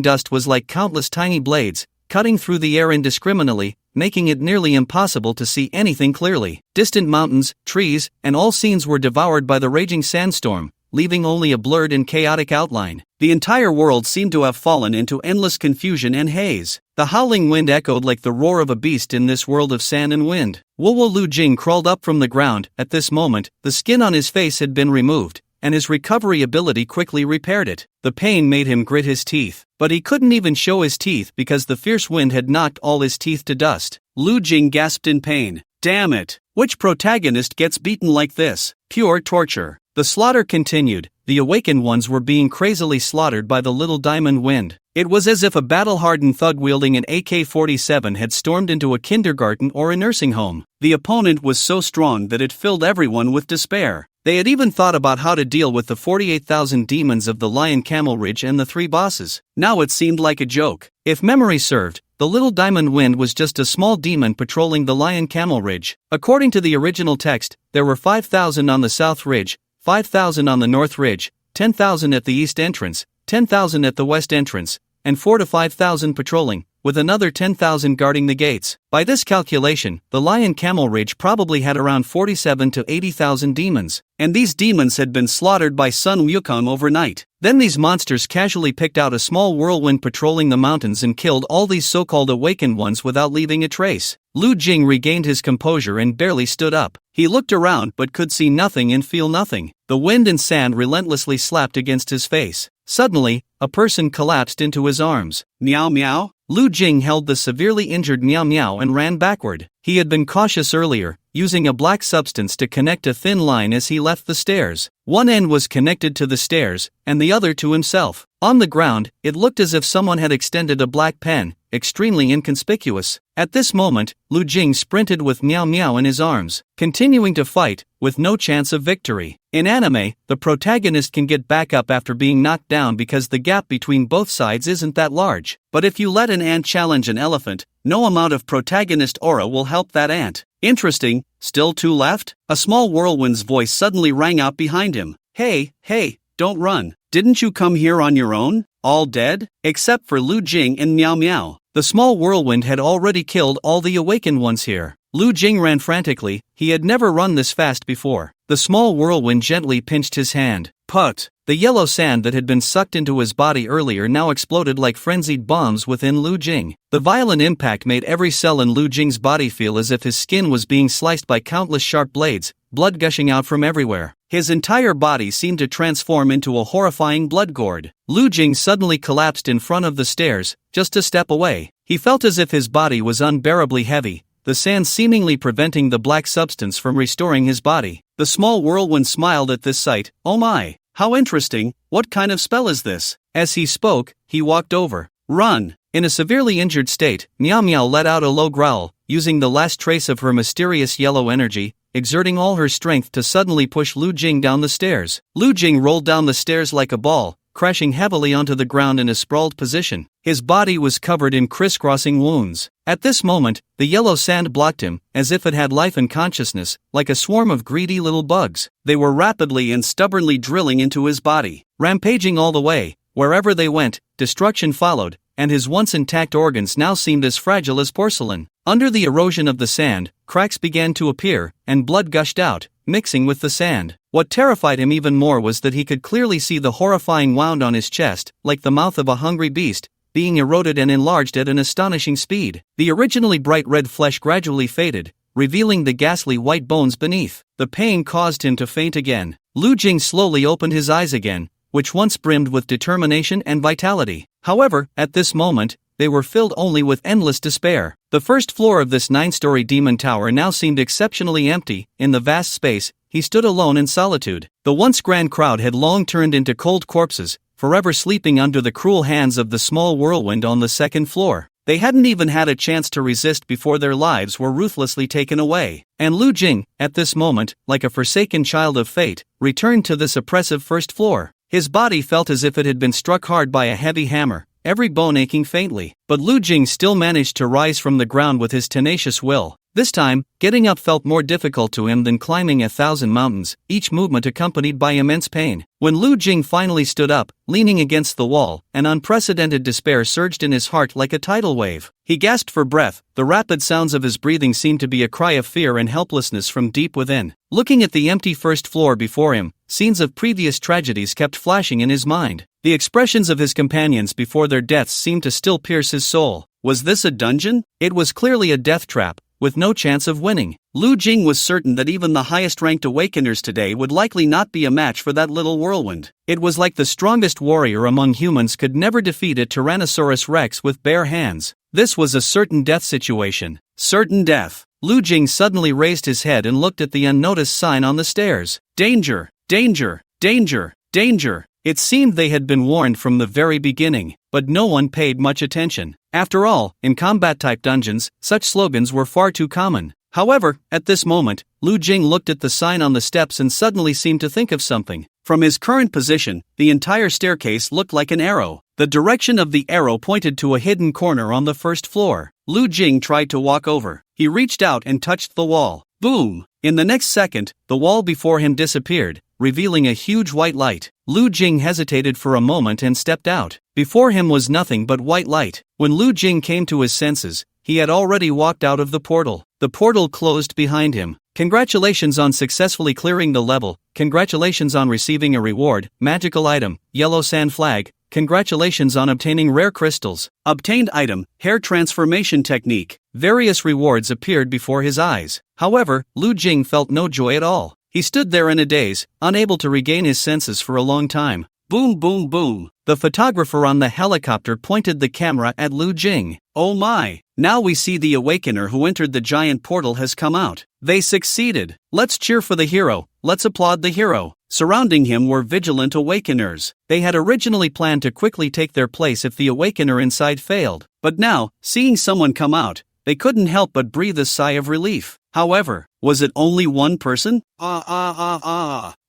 dust was like countless tiny blades, cutting through the air indiscriminately, making it nearly impossible to see anything clearly. Distant mountains, trees, and all scenes were devoured by the raging sandstorm, leaving only a blurred and chaotic outline. The entire world seemed to have fallen into endless confusion and haze. The howling wind echoed like the roar of a beast in this world of sand and wind. Lu Jing crawled up from the ground. At this moment, the skin on his face had been removed, and his recovery ability quickly repaired it. The pain made him grit his teeth, but he couldn't even show his teeth because the fierce wind had knocked all his teeth to dust. Lu Jing gasped in pain. Damn it! Which protagonist gets beaten like this? Pure torture. The slaughter continued. The awakened ones were being crazily slaughtered by the little diamond wind. It was as if a battle-hardened thug wielding an AK-47 had stormed into a kindergarten or a nursing home. The opponent was so strong that it filled everyone with despair. They had even thought about how to deal with the 48,000 demons of the Lion Camel Ridge and the 3 bosses. Now it seemed like a joke. If memory served, the little diamond wind was just a small demon patrolling the Lion Camel Ridge. According to the original text, there were 5,000 on the South Ridge, 5,000 on the North Ridge, 10,000 at the East entrance, 10,000 at the West entrance, and 4 to 5,000 patrolling, with another 10,000 guarding the gates. By this calculation, the Lion Camel Ridge probably had around 47 to 80,000 demons, and these demons had been slaughtered by Sun Wukong overnight. Then these monsters casually picked out a small whirlwind patrolling the mountains and killed all these so-called awakened ones without leaving a trace. Lu Jing regained his composure and barely stood up. He looked around but could see nothing and feel nothing. The wind and sand relentlessly slapped against his face. Suddenly, a person collapsed into his arms. Meow meow? Lu Jing held the severely injured Meow Meow and ran backward. He had been cautious earlier, using a black substance to connect a thin line as he left the stairs. One end was connected to the stairs, and the other to himself. On the ground, it looked as if someone had extended a black pen, extremely inconspicuous. At this moment, Lu Jing sprinted with Meow Meow in his arms, continuing to fight, with no chance of victory. In anime, the protagonist can get back up after being knocked down because the gap between both sides isn't that large. But if you let an ant challenge an elephant, no amount of protagonist aura will help that ant. Interesting, still 2 left? A small whirlwind's voice suddenly rang out behind him. Hey, don't run. Didn't you come here on your own? All dead? Except for Lu Jing and Meow Meow. The small whirlwind had already killed all the awakened ones here. Lu Jing ran frantically. He had never run this fast before. The small whirlwind gently pinched his hand. Put! The yellow sand that had been sucked into his body earlier now exploded like frenzied bombs within Lu Jing. The violent impact made every cell in Lu Jing's body feel as if his skin was being sliced by countless sharp blades, blood gushing out from everywhere. His entire body seemed to transform into a horrifying blood gourd. Lu Jing suddenly collapsed in front of the stairs, just a step away. He felt as if his body was unbearably heavy, the sand seemingly preventing the black substance from restoring his body. The small whirlwind smiled at this sight. Oh my! How interesting, what kind of spell is this? As he spoke, he walked over. Run! In a severely injured state, Meow Meow let out a low growl, using the last trace of her mysterious yellow energy, exerting all her strength to suddenly push Lu Jing down the stairs. Lu Jing rolled down the stairs like a ball, crashing heavily onto the ground in a sprawled position. His body was covered in crisscrossing wounds. At this moment, the yellow sand blocked him, as if it had life and consciousness, like a swarm of greedy little bugs. They were rapidly and stubbornly drilling into his body, rampaging all the way. Wherever they went, destruction followed, and his once intact organs now seemed as fragile as porcelain. Under the erosion of the sand, cracks began to appear, and blood gushed out, mixing with the sand. What terrified him even more was that he could clearly see the horrifying wound on his chest, like the mouth of a hungry beast, being eroded and enlarged at an astonishing speed. The originally bright red flesh gradually faded, revealing the ghastly white bones beneath. The pain caused him to faint again. Lu Jing slowly opened his eyes again, which once brimmed with determination and vitality. However, at this moment, they were filled only with endless despair. The first floor of this 9-story demon tower now seemed exceptionally empty. In the vast space, he stood alone in solitude. The once grand crowd had long turned into cold corpses, forever sleeping under the cruel hands of the small whirlwind on the second floor. They hadn't even had a chance to resist before their lives were ruthlessly taken away. And Lu Jing, at this moment, like a forsaken child of fate, returned to this oppressive first floor. His body felt as if it had been struck hard by a heavy hammer, every bone aching faintly. But Lu Jing still managed to rise from the ground with his tenacious will. This time, getting up felt more difficult to him than climbing 1,000 mountains, each movement accompanied by immense pain. When Lu Jing finally stood up, leaning against the wall, an unprecedented despair surged in his heart like a tidal wave. He gasped for breath, the rapid sounds of his breathing seemed to be a cry of fear and helplessness from deep within. Looking at the empty first floor before him, scenes of previous tragedies kept flashing in his mind. The expressions of his companions before their deaths seemed to still pierce his soul. Was this a dungeon? It was clearly a death trap, with no chance of winning. Lu Jing was certain that even the highest-ranked awakeners today would likely not be a match for that little whirlwind. It was like the strongest warrior among humans could never defeat a Tyrannosaurus Rex with bare hands. This was a certain death situation. Certain death. Lu Jing suddenly raised his head and looked at the unnoticed sign on the stairs. Danger! Danger! Danger! Danger! It seemed they had been warned from the very beginning, but no one paid much attention. After all, in combat-type dungeons, such slogans were far too common. However, at this moment, Lu Jing looked at the sign on the steps and suddenly seemed to think of something. From his current position, the entire staircase looked like an arrow. The direction of the arrow pointed to a hidden corner on the first floor. Lu Jing tried to walk over. He reached out and touched the wall. Boom! In the next second, the wall before him disappeared, revealing a huge white light. Lu Jing hesitated for a moment and stepped out. Before him was nothing but white light. When Lu Jing came to his senses, he had already walked out of the portal. The portal closed behind him. Congratulations on successfully clearing the level. Congratulations on receiving a reward, magical item, yellow sand flag. Congratulations on obtaining rare crystals. Obtained item, hair transformation technique. Various rewards appeared before his eyes. However, Lu Jing felt no joy at all. He stood there in a daze, unable to regain his senses for a long time. Boom boom boom. The photographer on the helicopter pointed the camera at Lu Jing. Oh my! Now we see the awakener who entered the giant portal has come out. They succeeded. Let's cheer for the hero. Let's applaud the hero. Surrounding him were vigilant awakeners. They had originally planned to quickly take their place if the awakener inside failed. But now, seeing someone come out, they couldn't help but breathe a sigh of relief. However, was it only one person?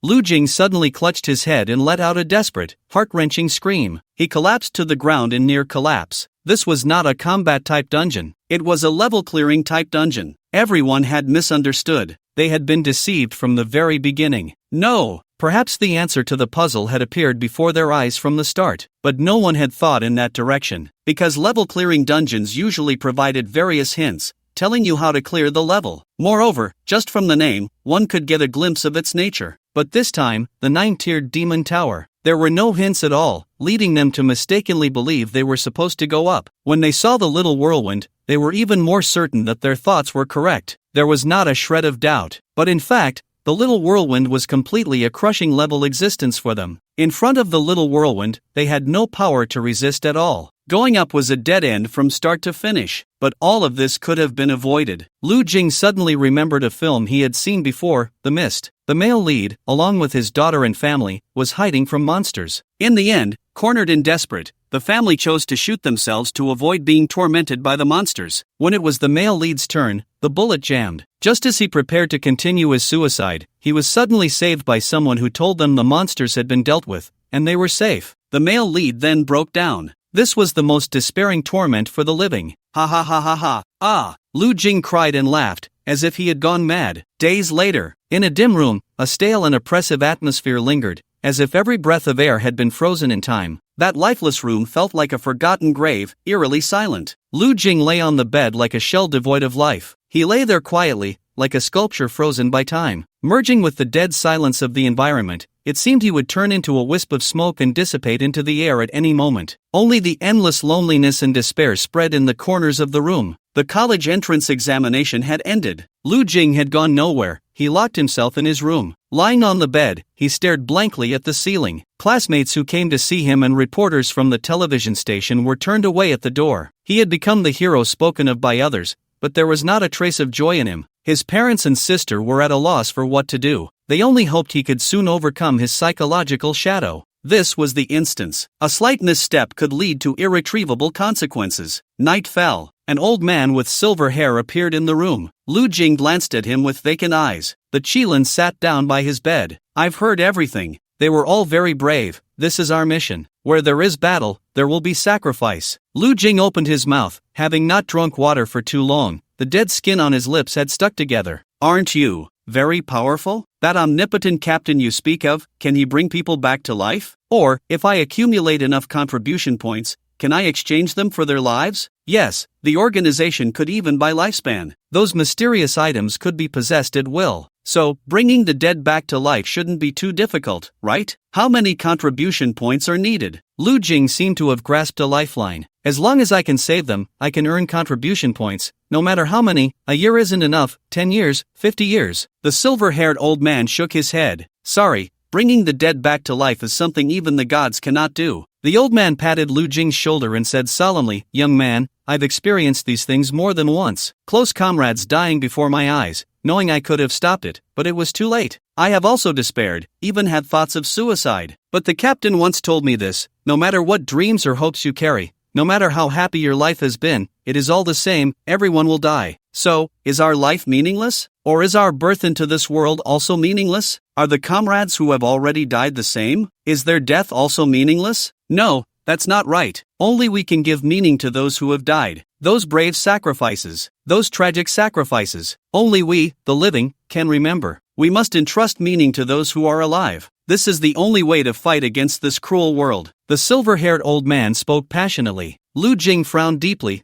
Lu Jing suddenly clutched his head and let out a desperate, heart-wrenching scream. He collapsed to the ground in near collapse. This was not a combat-type dungeon. It was a level-clearing type dungeon. Everyone had misunderstood. They had been deceived from the very beginning. No, perhaps the answer to the puzzle had appeared before their eyes from the start, but no one had thought in that direction, because level-clearing dungeons usually provided various hints, telling you how to clear the level. Moreover, just from the name, one could get a glimpse of its nature. But this time, the 9-tiered Demon Tower. There were no hints at all, leading them to mistakenly believe they were supposed to go up. When they saw the little whirlwind, they were even more certain that their thoughts were correct. There was not a shred of doubt. But in fact, the little whirlwind was completely a crushing level existence for them. In front of the little whirlwind, they had no power to resist at all. Going up was a dead end from start to finish. But all of this could have been avoided. Lu Jing suddenly remembered a film he had seen before, The Mist. The male lead, along with his daughter and family, was hiding from monsters. In the end, cornered and desperate, the family chose to shoot themselves to avoid being tormented by the monsters. When it was the male lead's turn, the bullet jammed. Just as he prepared to continue his suicide, he was suddenly saved by someone who told them the monsters had been dealt with, and they were safe. The male lead then broke down. This was the most despairing torment for the living. Ha ha ha ha ha. Ah! Lu Jing cried and laughed, as if he had gone mad. Days later, in a dim room, a stale and oppressive atmosphere lingered, as if every breath of air had been frozen in time. That lifeless room felt like a forgotten grave, eerily silent. Lu Jing lay on the bed like a shell devoid of life. He lay there quietly, like a sculpture frozen by time. Merging with the dead silence of the environment, it seemed he would turn into a wisp of smoke and dissipate into the air at any moment. Only the endless loneliness and despair spread in the corners of the room. The college entrance examination had ended. Lu Jing had gone nowhere. He locked himself in his room. Lying on the bed, he stared blankly at the ceiling. Classmates who came to see him and reporters from the television station were turned away at the door. He had become the hero spoken of by others, but there was not a trace of joy in him. His parents and sister were at a loss for what to do. They only hoped he could soon overcome his psychological shadow. This was the instance. A slight misstep could lead to irretrievable consequences. Night fell. An old man with silver hair appeared in the room. Lu Jing glanced at him with vacant eyes. The Qilin sat down by his bed. I've heard everything. They were all very brave. This is our mission. Where there is battle, there will be sacrifice. Lu Jing opened his mouth, having not drunk water for too long. The dead skin on his lips had stuck together. Aren't you very powerful? That omnipotent captain you speak of, can he bring people back to life? Or, if I accumulate enough contribution points, can I exchange them for their lives? Yes, the organization could even buy lifespan. Those mysterious items could be possessed at will. So, bringing the dead back to life shouldn't be too difficult, right? How many contribution points are needed? Lu Jing seemed to have grasped a lifeline. As long as I can save them, I can earn contribution points. No matter how many, a year isn't enough, 10 years, 50 years. The silver-haired old man shook his head. Sorry, bringing the dead back to life is something even the gods cannot do. The old man patted Lu Jing's shoulder and said solemnly, Young man, I've experienced these things more than once. Close comrades dying before my eyes, knowing I could have stopped it, but it was too late. I have also despaired, even had thoughts of suicide. But the captain once told me this, no matter what dreams or hopes you carry, no matter how happy your life has been, it is all the same, everyone will die. So, is our life meaningless? Or is our birth into this world also meaningless? Are the comrades who have already died the same? Is their death also meaningless? No, that's not right. Only we can give meaning to those who have died. Those brave sacrifices. Those tragic sacrifices. Only we, the living, can remember. We must entrust meaning to those who are alive. This is the only way to fight against this cruel world. The silver-haired old man spoke passionately. Lu Jing frowned deeply.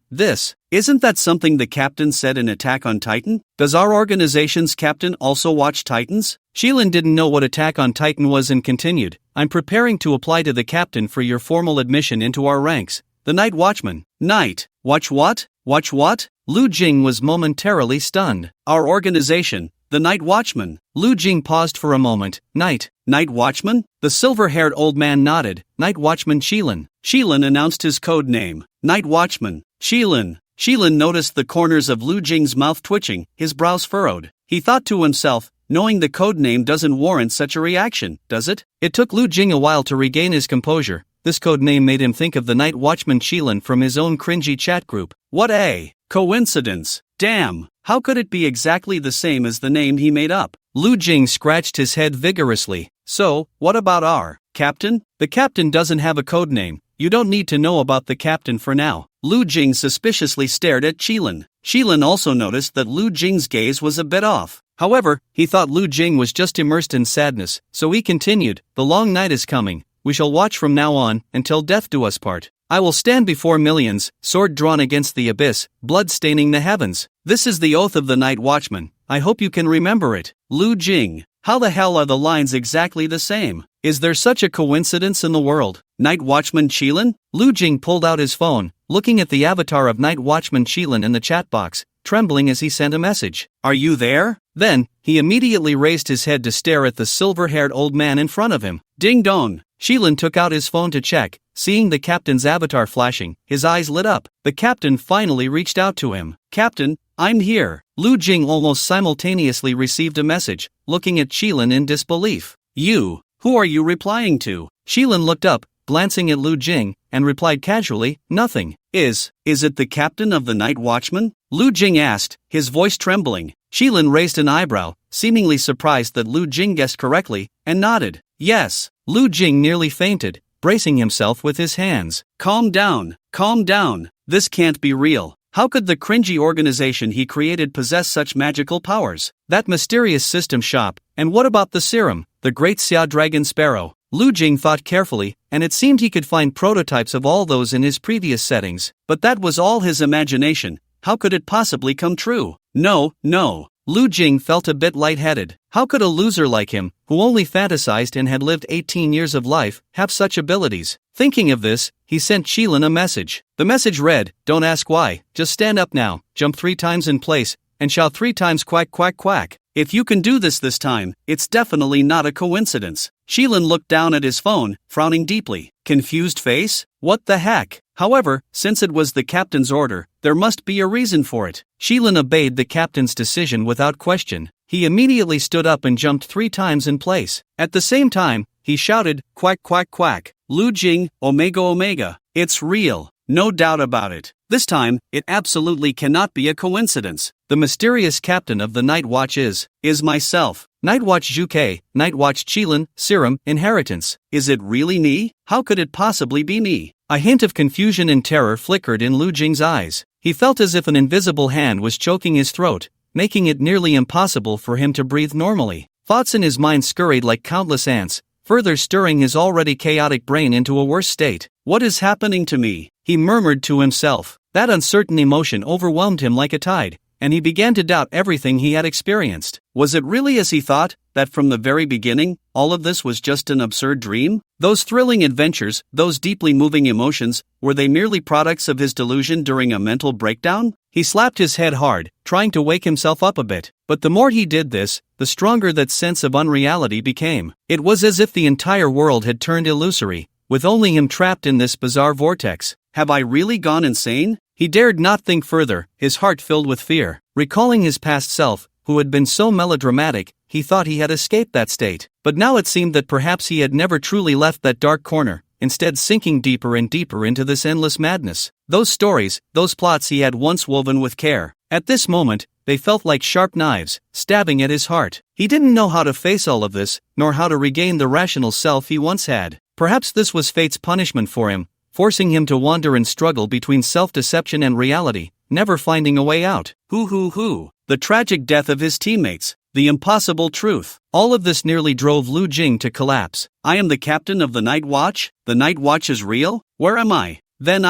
Isn't that something the captain said in Attack on Titan? Does our organization's captain also watch Titans? Qilin didn't know what Attack on Titan was and continued. I'm preparing to apply to the captain for your formal admission into our ranks. The Night Watchman. Night. Watch what? Watch what? Lu Jing was momentarily stunned. Our organization. The Night Watchman. Lu Jing paused for a moment. Night Watchman? The silver-haired old man nodded. Night Watchman Qilin. Qilin announced his code name. Night Watchman. Qilin. Qilin noticed the corners of Lu Jing's mouth twitching, his brows furrowed. He thought to himself, knowing the code name doesn't warrant such a reaction, does it? It took Lu Jing a while to regain his composure. This code name made him think of the Night Watchman Qilin from his own cringy chat group. What a coincidence. Damn, how could it be exactly the same as the name he made up? Lu Jing scratched his head vigorously. So, what about our captain? The captain doesn't have a code name. You don't need to know about the captain for now. Lu Jing suspiciously stared at Qilin. Qilin also noticed that Lu Jing's gaze was a bit off. However, he thought Lu Jing was just immersed in sadness, so he continued, The long night is coming. We shall watch from now on, until death do us part. I will stand before millions, sword drawn against the abyss, blood staining the heavens. This is the oath of the Night Watchman. I hope you can remember it. Lu Jing. How the hell are the lines exactly the same? Is there such a coincidence in the world? Night Watchman Qilin? Lu Jing pulled out his phone, looking at the avatar of Night Watchman Qilin in the chat box, trembling as he sent a message. Are you there? Then, he immediately raised his head to stare at the silver-haired old man in front of him. Ding dong. Qilin took out his phone to check. Seeing the captain's avatar flashing, his eyes lit up. The captain finally reached out to him. Captain, I'm here. Lu Jing almost simultaneously received a message, looking at Qilin in disbelief. You, who are you replying to? Qilin looked up, glancing at Lu Jing, and replied casually, nothing. Is it the captain of the Night Watchman? Lu Jing asked, his voice trembling. Qilin raised an eyebrow, seemingly surprised that Lu Jing guessed correctly, and nodded. Yes. Lu Jing nearly fainted, bracing himself with his hands. Calm down. This can't be real. How could the cringy organization he created possess such magical powers? That mysterious system shop, and what about the serum, the great Xia Dragon Sparrow? Lu Jing thought carefully, and it seemed he could find prototypes of all those in his previous settings. But that was all his imagination. How could it possibly come true? No. Lu Jing felt a bit lightheaded. How could a loser like him, who only fantasized and had lived 18 years of life, have such abilities? Thinking of this, he sent Qilin a message. The message read, Don't ask why, just stand up now, jump 3 times in place, and shout 3 times quack quack quack. If you can do this time, it's definitely not a coincidence. Qilin looked down at his phone, frowning deeply. Confused face? What the heck? However, since it was the captain's order, there must be a reason for it. Qilin obeyed the captain's decision without question. He immediately stood up and jumped 3 times in place. At the same time, he shouted, quack quack quack. Lu Jing, omega omega. It's real. No doubt about it. This time, it absolutely cannot be a coincidence. The mysterious captain of the Night Watch is myself. Night Watch Juke, Night Watch Qilin, Serum, Inheritance. Is it really me? How could it possibly be me? A hint of confusion and terror flickered in Lu Jing's eyes. He felt as if an invisible hand was choking his throat, making it nearly impossible for him to breathe normally. Thoughts in his mind scurried like countless ants, further stirring his already chaotic brain into a worse state. What is happening to me? He murmured to himself. That uncertain emotion overwhelmed him like a tide, and he began to doubt everything he had experienced. Was it really as he thought, that from the very beginning, all of this was just an absurd dream? Those thrilling adventures, those deeply moving emotions, were they merely products of his delusion during a mental breakdown? He slapped his head hard, trying to wake himself up a bit, but the more he did this, the stronger that sense of unreality became. It was as if the entire world had turned illusory, with only him trapped in this bizarre vortex. Have I really gone insane? He dared not think further, his heart filled with fear. Recalling his past self, who had been so melodramatic, he thought he had escaped that state. But now it seemed that perhaps he had never truly left that dark corner, instead sinking deeper and deeper into this endless madness. Those stories, those plots he had once woven with care. At this moment, they felt like sharp knives, stabbing at his heart. He didn't know how to face all of this, nor how to regain the rational self he once had. Perhaps this was fate's punishment for him, forcing him to wander and struggle between self-deception and reality, never finding a way out. The tragic death of his teammates, the impossible truth. All of this nearly drove Lu Jing to collapse. I am the captain of the Night Watch? The Night Watch is real? Where am I? Then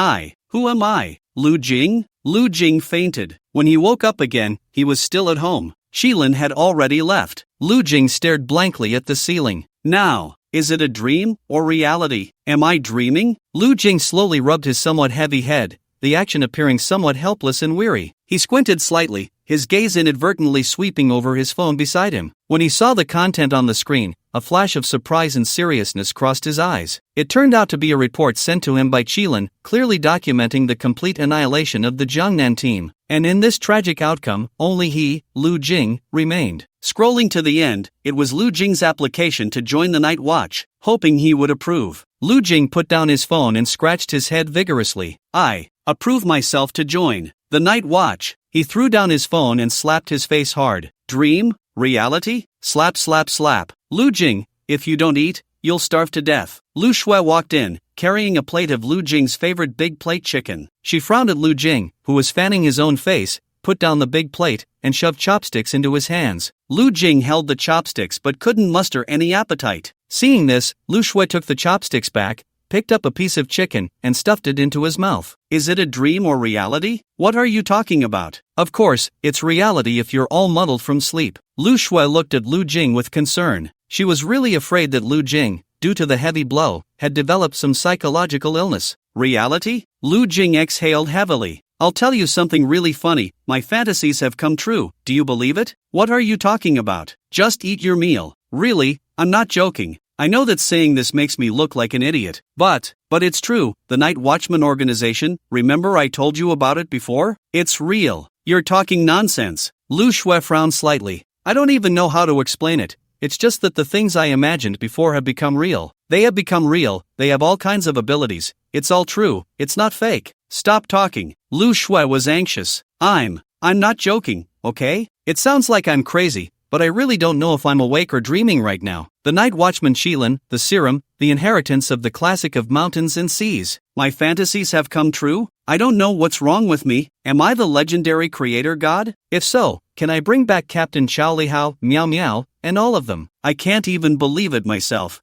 who am I? Lu Jing? Lu Jing fainted. When he woke up again, he was still at home. Qilin had already left. Lu Jing stared blankly at the ceiling. Now, is it a dream or reality? Am I dreaming? Lu Jing slowly rubbed his somewhat heavy head, the action appearing somewhat helpless and weary. He squinted slightly, his gaze inadvertently sweeping over his phone beside him. When he saw the content on the screen, a flash of surprise and seriousness crossed his eyes. It turned out to be a report sent to him by Qilin, clearly documenting the complete annihilation of the Jiangnan team. And in this tragic outcome, only he, Lu Jing, remained. Scrolling to the end, it was Lu Jing's application to join the Night Watch, hoping he would approve. Lu Jing put down his phone and scratched his head vigorously. I approve myself to join the Night Watch. He threw down his phone and slapped his face hard. Dream? Reality? Slap slap slap. Lu Jing, if you don't eat, you'll starve to death. Lu Shui walked in, carrying a plate of Lu Jing's favorite big plate chicken. She frowned at Lu Jing, who was fanning his own face, put down the big plate, and shoved chopsticks into his hands. Lu Jing held the chopsticks but couldn't muster any appetite. Seeing this, Lu Shui took the chopsticks back, picked up a piece of chicken, and stuffed it into his mouth. Is it a dream or reality? What are you talking about? Of course, it's reality if you're all muddled from sleep. Lu Shui looked at Lu Jing with concern. She was really afraid that Lu Jing, due to the heavy blow, had developed some psychological illness. Reality? Lu Jing exhaled heavily. I'll tell you something really funny, my fantasies have come true. Do you believe it? What are you talking about? Just eat your meal. Really, I'm not joking. I know that saying this makes me look like an idiot, but it's true. The Night Watchman organization, remember I told you about it before? It's real. You're talking nonsense. Lu Shui frowned slightly. I don't even know how to explain it. It's just that the things I imagined before have become real. They have become real, they have all kinds of abilities. It's all true, it's not fake. Stop talking. Lu Shui was anxious. I'm not joking, okay? It sounds like I'm crazy, but I really don't know if I'm awake or dreaming right now. The Night Watchman Qilin, the serum, the inheritance of the classic of mountains and seas. My fantasies have come true? I don't know what's wrong with me. Am I the legendary creator god? If so, can I bring back Captain Chow Li Hao, Meow Meow, and all of them? I can't even believe it myself.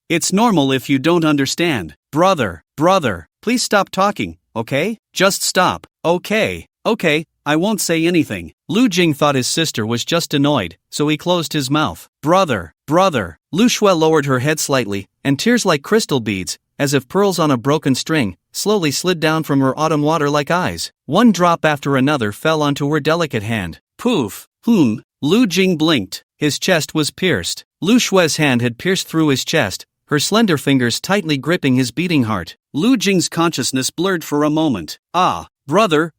It's normal if you don't understand. Brother, please stop talking, okay? Just stop. Okay, I won't say anything. Lu Jing thought his sister was just annoyed, so he closed his mouth. Brother. Lu Shui lowered her head slightly, and tears like crystal beads, as if pearls on a broken string, slowly slid down from her autumn water-like eyes. One drop after another fell onto her delicate hand. Poof. Lu Jing blinked. His chest was pierced. Lu Shui's hand had pierced through his chest, her slender fingers tightly gripping his beating heart. Lu Jing's consciousness blurred for a moment. Brother.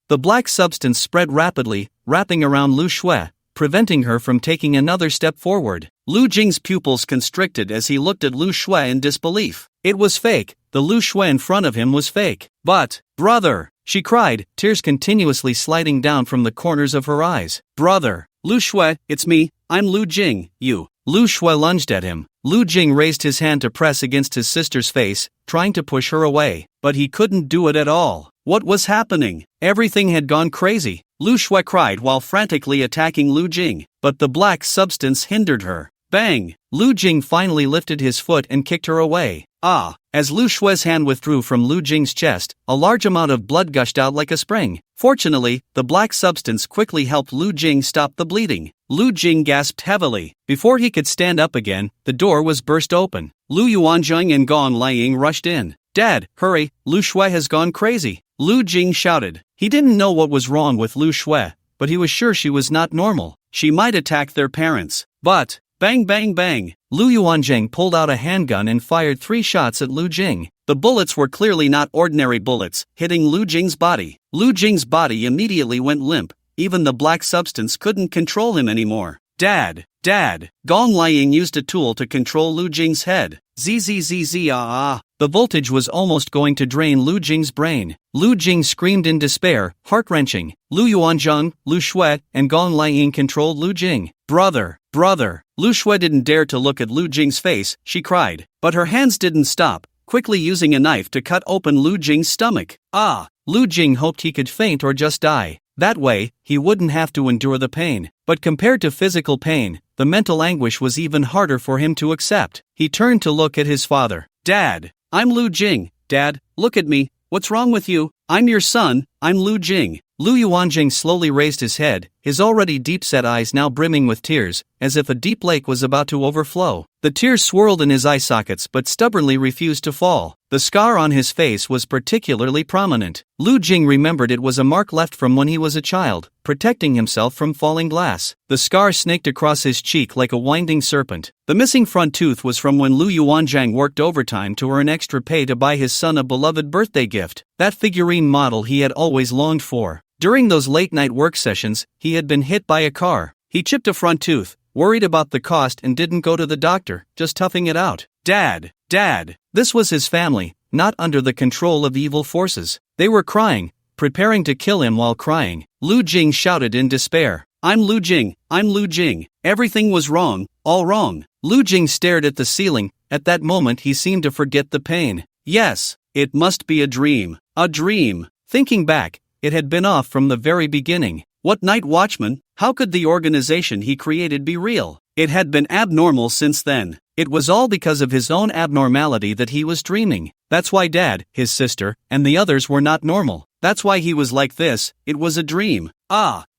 The black substance spread rapidly, wrapping around Lu Shui, preventing her from taking another step forward. Lu Jing's pupils constricted as he looked at Lu Shui in disbelief. It was fake. The Lu Shui in front of him was fake. But, brother, she cried, tears continuously sliding down from the corners of her eyes. Brother, Lu Shui, it's me, I'm Lu Jing, you. Lu Shui lunged at him. Lu Jing raised his hand to press against his sister's face, trying to push her away. But he couldn't do it at all. What was happening? Everything had gone crazy. Lu Shui cried while frantically attacking Lu Jing, but the black substance hindered her. Bang! Lu Jing finally lifted his foot and kicked her away. Ah! As Lu Shui's hand withdrew from Lu Jing's chest, a large amount of blood gushed out like a spring. Fortunately, the black substance quickly helped Lu Jing stop the bleeding. Lu Jing gasped heavily. Before he could stand up again, the door was burst open. Lu Yuanzheng and Gong Liang rushed in. Dad, hurry, Lu Shui has gone crazy. Lu Jing shouted. He didn't know what was wrong with Lu Shui, but he was sure she was not normal. She might attack their parents. But, bang bang bang, Lu Yuanzheng pulled out a handgun and fired 3 shots at Lu Jing. The bullets were clearly not ordinary bullets, hitting Lu Jing's body. Lu Jing's body immediately went limp. Even the black substance couldn't control him anymore. Dad! Gong Liang used a tool to control Lu Jing's head. Zzz. The voltage was almost going to drain Lu Jing's brain. Lu Jing screamed in despair, heart-wrenching. Lu Yuanzheng, Lu Shui, and Gong Liang controlled Lu Jing. Brother! Lu Shui didn't dare to look at Lu Jing's face, she cried. But her hands didn't stop, quickly using a knife to cut open Lu Jing's stomach. Lu Jing hoped he could faint or just die. That way, he wouldn't have to endure the pain. But compared to physical pain, the mental anguish was even harder for him to accept. He turned to look at his father. Dad! I'm Lu Jing. Dad, look at me. What's wrong with you? I'm your son, I'm Lu Jing. Lu Yuanjing slowly raised his head, his already deep-set eyes now brimming with tears, as if a deep lake was about to overflow. The tears swirled in his eye sockets but stubbornly refused to fall. The scar on his face was particularly prominent. Lu Jing remembered it was a mark left from when he was a child, protecting himself from falling glass. The scar snaked across his cheek like a winding serpent. The missing front tooth was from when Lu Yuanzhang worked overtime to earn extra pay to buy his son a beloved birthday gift, that figurine model he had always longed for. During those late-night work sessions, he had been hit by a car. He chipped a front tooth, worried about the cost and didn't go to the doctor, just toughing it out. Dad! This was his family, not under the control of evil forces. They were crying, preparing to kill him while crying. Lu Jing shouted in despair. I'm Lu Jing. Everything was wrong, all wrong. Lu Jing stared at the ceiling. At that moment he seemed to forget the pain. Yes, it must be a dream. A dream. Thinking back, it had been off from the very beginning. What night watchman? How could the organization he created be real? It had been abnormal since then. It was all because of his own abnormality that he was dreaming. That's why Dad, his sister, and the others were not normal. That's why he was like this. It was a dream.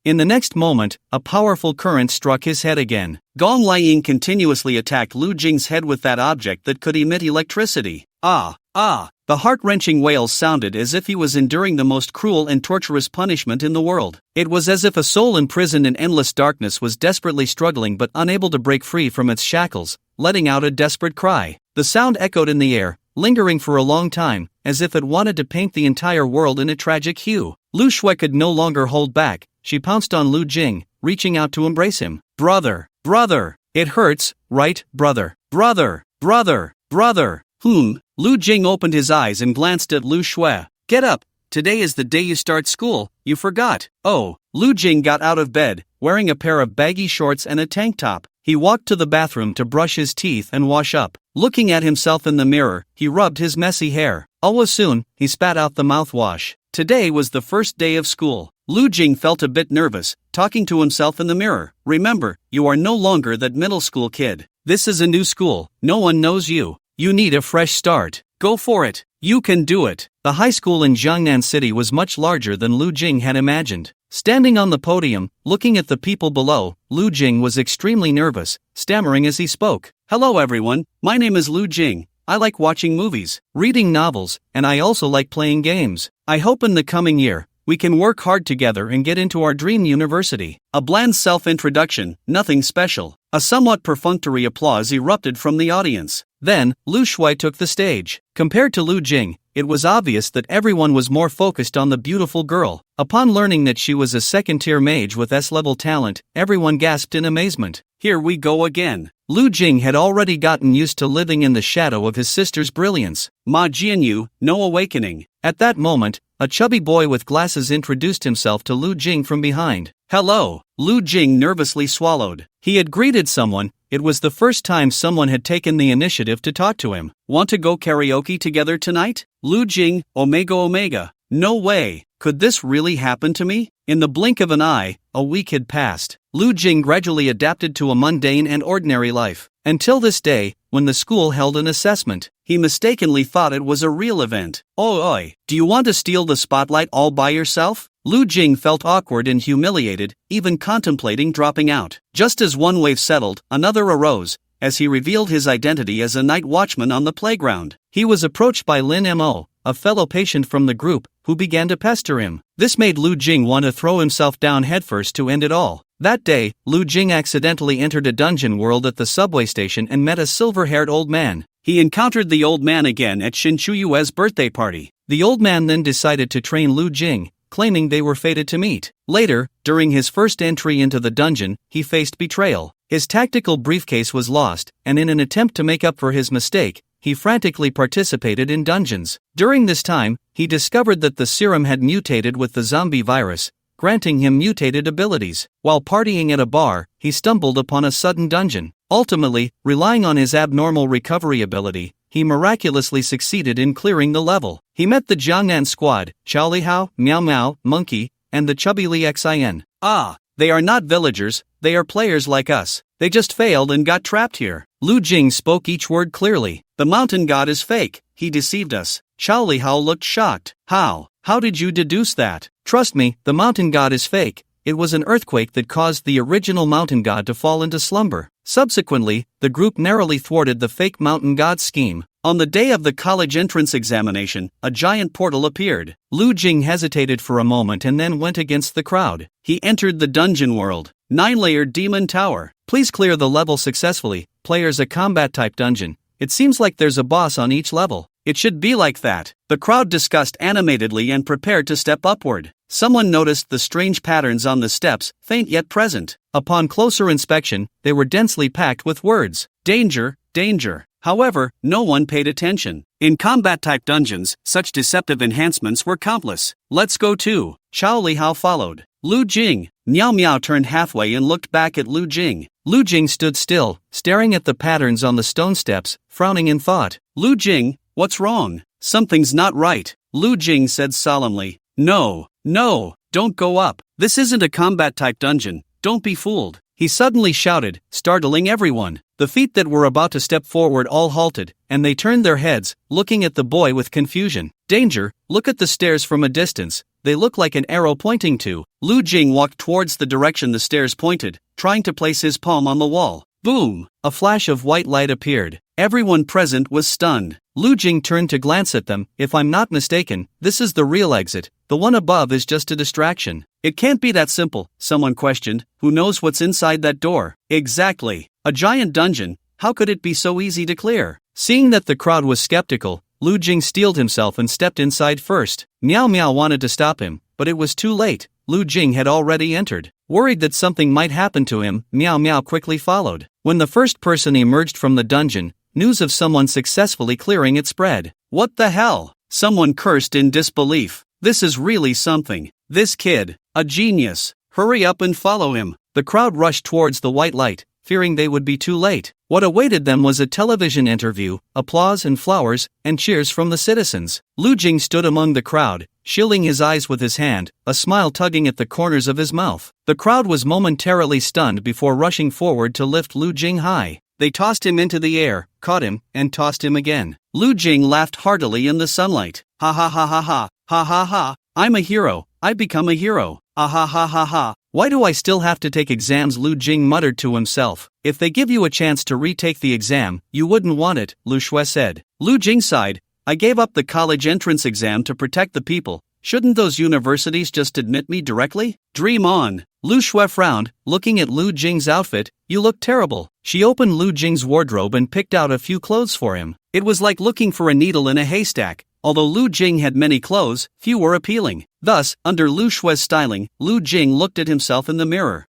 In the next moment, a powerful current struck his head again. Gong Liang continuously attacked Lu Jing's head with that object that could emit electricity. The heart-wrenching wails sounded as if he was enduring the most cruel and torturous punishment in the world. It was as if a soul imprisoned in endless darkness was desperately struggling but unable to break free from its shackles, letting out a desperate cry. The sound echoed in the air, lingering for a long time, as if it wanted to paint the entire world in a tragic hue. Lu Shui could no longer hold back. She pounced on Lu Jing, reaching out to embrace him. Brother! It hurts, right, brother? Brother! Lu Jing opened his eyes and glanced at Lu Shui. Get up! Today is the day you start school, you forgot. Oh, Lu Jing got out of bed, wearing a pair of baggy shorts and a tank top. He walked to the bathroom to brush his teeth and wash up. Looking at himself in the mirror, he rubbed his messy hair. Almost soon, he spat out the mouthwash. Today was the first day of school. Lu Jing felt a bit nervous, talking to himself in the mirror. Remember, you are no longer that middle school kid. This is a new school. No one knows you. You need a fresh start. Go for it. You can do it. The high school in Jiangnan City was much larger than Lu Jing had imagined. Standing on the podium, looking at the people below, Lu Jing was extremely nervous, stammering as he spoke. Hello everyone, my name is Lu Jing. I like watching movies, reading novels, and I also like playing games. I hope in the coming year, we can work hard together and get into our dream university. A bland self-introduction, nothing special. A somewhat perfunctory applause erupted from the audience. Then, Lu Shui took the stage. Compared to Lu Jing, it was obvious that everyone was more focused on the beautiful girl. Upon learning that she was a second-tier mage with S-level talent, everyone gasped in amazement. Here we go again. Lu Jing had already gotten used to living in the shadow of his sister's brilliance. Ma Jianyu, no awakening. At that moment, a chubby boy with glasses introduced himself to Lu Jing from behind. Hello. Lu Jing nervously swallowed. He had greeted someone. It was the first time someone had taken the initiative to talk to him. Want to go karaoke together tonight? Lu Jing, Omega Omega. No way. Could this really happen to me? In the blink of an eye, a week had passed. Lu Jing gradually adapted to a mundane and ordinary life. Until this day, when the school held an assessment, he mistakenly thought it was a real event. Oi, do you want to steal the spotlight all by yourself? Lu Jing felt awkward and humiliated, even contemplating dropping out. Just as one wave settled, another arose, as he revealed his identity as a night watchman on the playground. He was approached by Lin Mo, a fellow patient from the group, who began to pester him. This made Lu Jing want to throw himself down headfirst to end it all. That day, Lu Jing accidentally entered a dungeon world at the subway station and met a silver-haired old man. He encountered the old man again at Shin Chuyue's birthday party. The old man then decided to train Lu Jing, claiming they were fated to meet. Later, during his first entry into the dungeon, he faced betrayal. His tactical briefcase was lost, and in an attempt to make up for his mistake, he frantically participated in dungeons. During this time, he discovered that the serum had mutated with the zombie virus, granting him mutated abilities. While partying at a bar, he stumbled upon a sudden dungeon. Ultimately, relying on his abnormal recovery ability, he miraculously succeeded in clearing the level. He met the Jiangnan squad, Xiao Lihao, Miao Miao, Monkey, and the chubby Li Xin. Ah, they are not villagers, they are players like us. They just failed and got trapped here. Lu Jing spoke each word clearly. The mountain god is fake, he deceived us. Xiao Lihao looked shocked. How? How did you deduce that? Trust me, the mountain god is fake. It was an earthquake that caused the original mountain god to fall into slumber. Subsequently, the group narrowly thwarted the fake mountain god scheme. On the day of the college entrance examination, a giant portal appeared. Lu Jing hesitated for a moment and then went against the crowd. He entered the dungeon world. 9-layered demon tower. Please clear the level successfully. Players a combat-type dungeon. It seems like there's a boss on each level. It should be like that. The crowd discussed animatedly and prepared to step upward. Someone noticed the strange patterns on the steps, faint yet present. Upon closer inspection, they were densely packed with words. Danger, danger. However, no one paid attention. In combat-type dungeons, such deceptive enhancements were countless. Let's go too. Xiao Lihao followed. Lu Jing. Miao Miao turned halfway and looked back at Lu Jing. Lu Jing stood still, staring at the patterns on the stone steps, frowning in thought. Lu Jing, what's wrong? Something's not right. Lu Jing said solemnly. No, don't go up. This isn't a combat-type dungeon. Don't be fooled. He suddenly shouted, startling everyone. The feet that were about to step forward all halted, and they turned their heads, looking at the boy with confusion. Danger, look at the stairs from a distance. They look like an arrow pointing to. Lu Jing walked towards the direction the stairs pointed, trying to place his palm on the wall. Boom! A flash of white light appeared. Everyone present was stunned. Lu Jing turned to glance at them. If I'm not mistaken, this is the real exit. The one above is just a distraction. It can't be that simple, someone questioned. Who knows what's inside that door? Exactly. A giant dungeon. How could it be so easy to clear? Seeing that the crowd was skeptical, Lu Jing steeled himself and stepped inside first. Miao Miao wanted to stop him, but it was too late. Lu Jing had already entered. Worried that something might happen to him, Miao Miao quickly followed. When the first person emerged from the dungeon, news of someone successfully clearing it spread. What the hell? Someone cursed in disbelief. This is really something. This kid, a genius. Hurry up and follow him. The crowd rushed towards the white light, fearing they would be too late. What awaited them was a television interview, applause and flowers, and cheers from the citizens. Lu Jing stood among the crowd, shielding his eyes with his hand, a smile tugging at the corners of his mouth. The crowd was momentarily stunned before rushing forward to lift Lu Jing high. They tossed him into the air, caught him, and tossed him again. Lu Jing laughed heartily in the sunlight. Ha ha ha ha ha, ha ha ha, I'm a hero, I become a hero, ah ha ha ha ha. Why do I still have to take exams? Lu Jing muttered to himself. If they give you a chance to retake the exam, you wouldn't want it, Lu Shui said. Lu Jing sighed. I gave up the college entrance exam to protect the people. Shouldn't those universities just admit me directly? Dream on. Lu Shui frowned, looking at Lu Jing's outfit. You look terrible. She opened Lu Jing's wardrobe and picked out a few clothes for him. It was like looking for a needle in a haystack. Although Lu Jing had many clothes, few were appealing. Thus, under Lu Shui's styling, Lu Jing looked at himself in the mirror.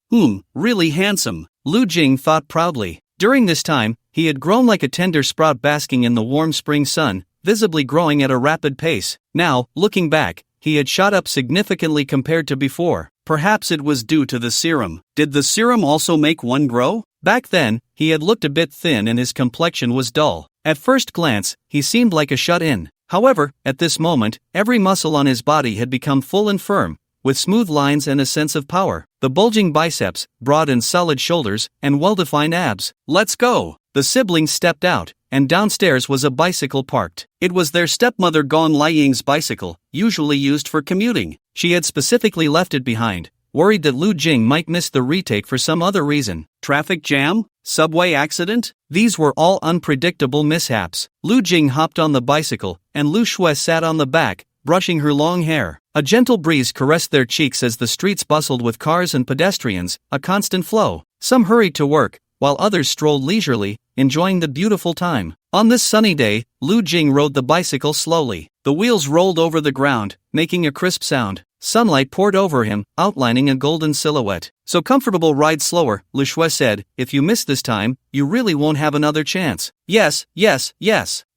Really handsome, Lu Jing thought proudly. During this time, he had grown like a tender sprout basking in the warm spring sun, visibly growing at a rapid pace. Now, looking back, he had shot up significantly compared to before. Perhaps it was due to the serum. Did the serum also make one grow? Back then, he had looked a bit thin and his complexion was dull. At first glance, he seemed like a shut-in. However, at this moment, every muscle on his body had become full and firm, with smooth lines and a sense of power. The bulging biceps, broad and solid shoulders, and well-defined abs. Let's go! The siblings stepped out, and downstairs was a bicycle parked. It was their stepmother Gong Liying's bicycle, usually used for commuting. She had specifically left it behind, worried that Lu Jing might miss the retake for some other reason. Traffic jam? Subway accident? These were all unpredictable mishaps. Lu Jing hopped on the bicycle, and Lu Shui sat on the back, brushing her long hair. A gentle breeze caressed their cheeks as the streets bustled with cars and pedestrians, a constant flow. Some hurried to work, while others strolled leisurely, enjoying the beautiful time. On this sunny day, Lu Jing rode the bicycle slowly. The wheels rolled over the ground, making a crisp sound. Sunlight poured over him, outlining a golden silhouette. So comfortable, ride slower, Lu Shui said. If you miss this time, you really won't have another chance. Yes,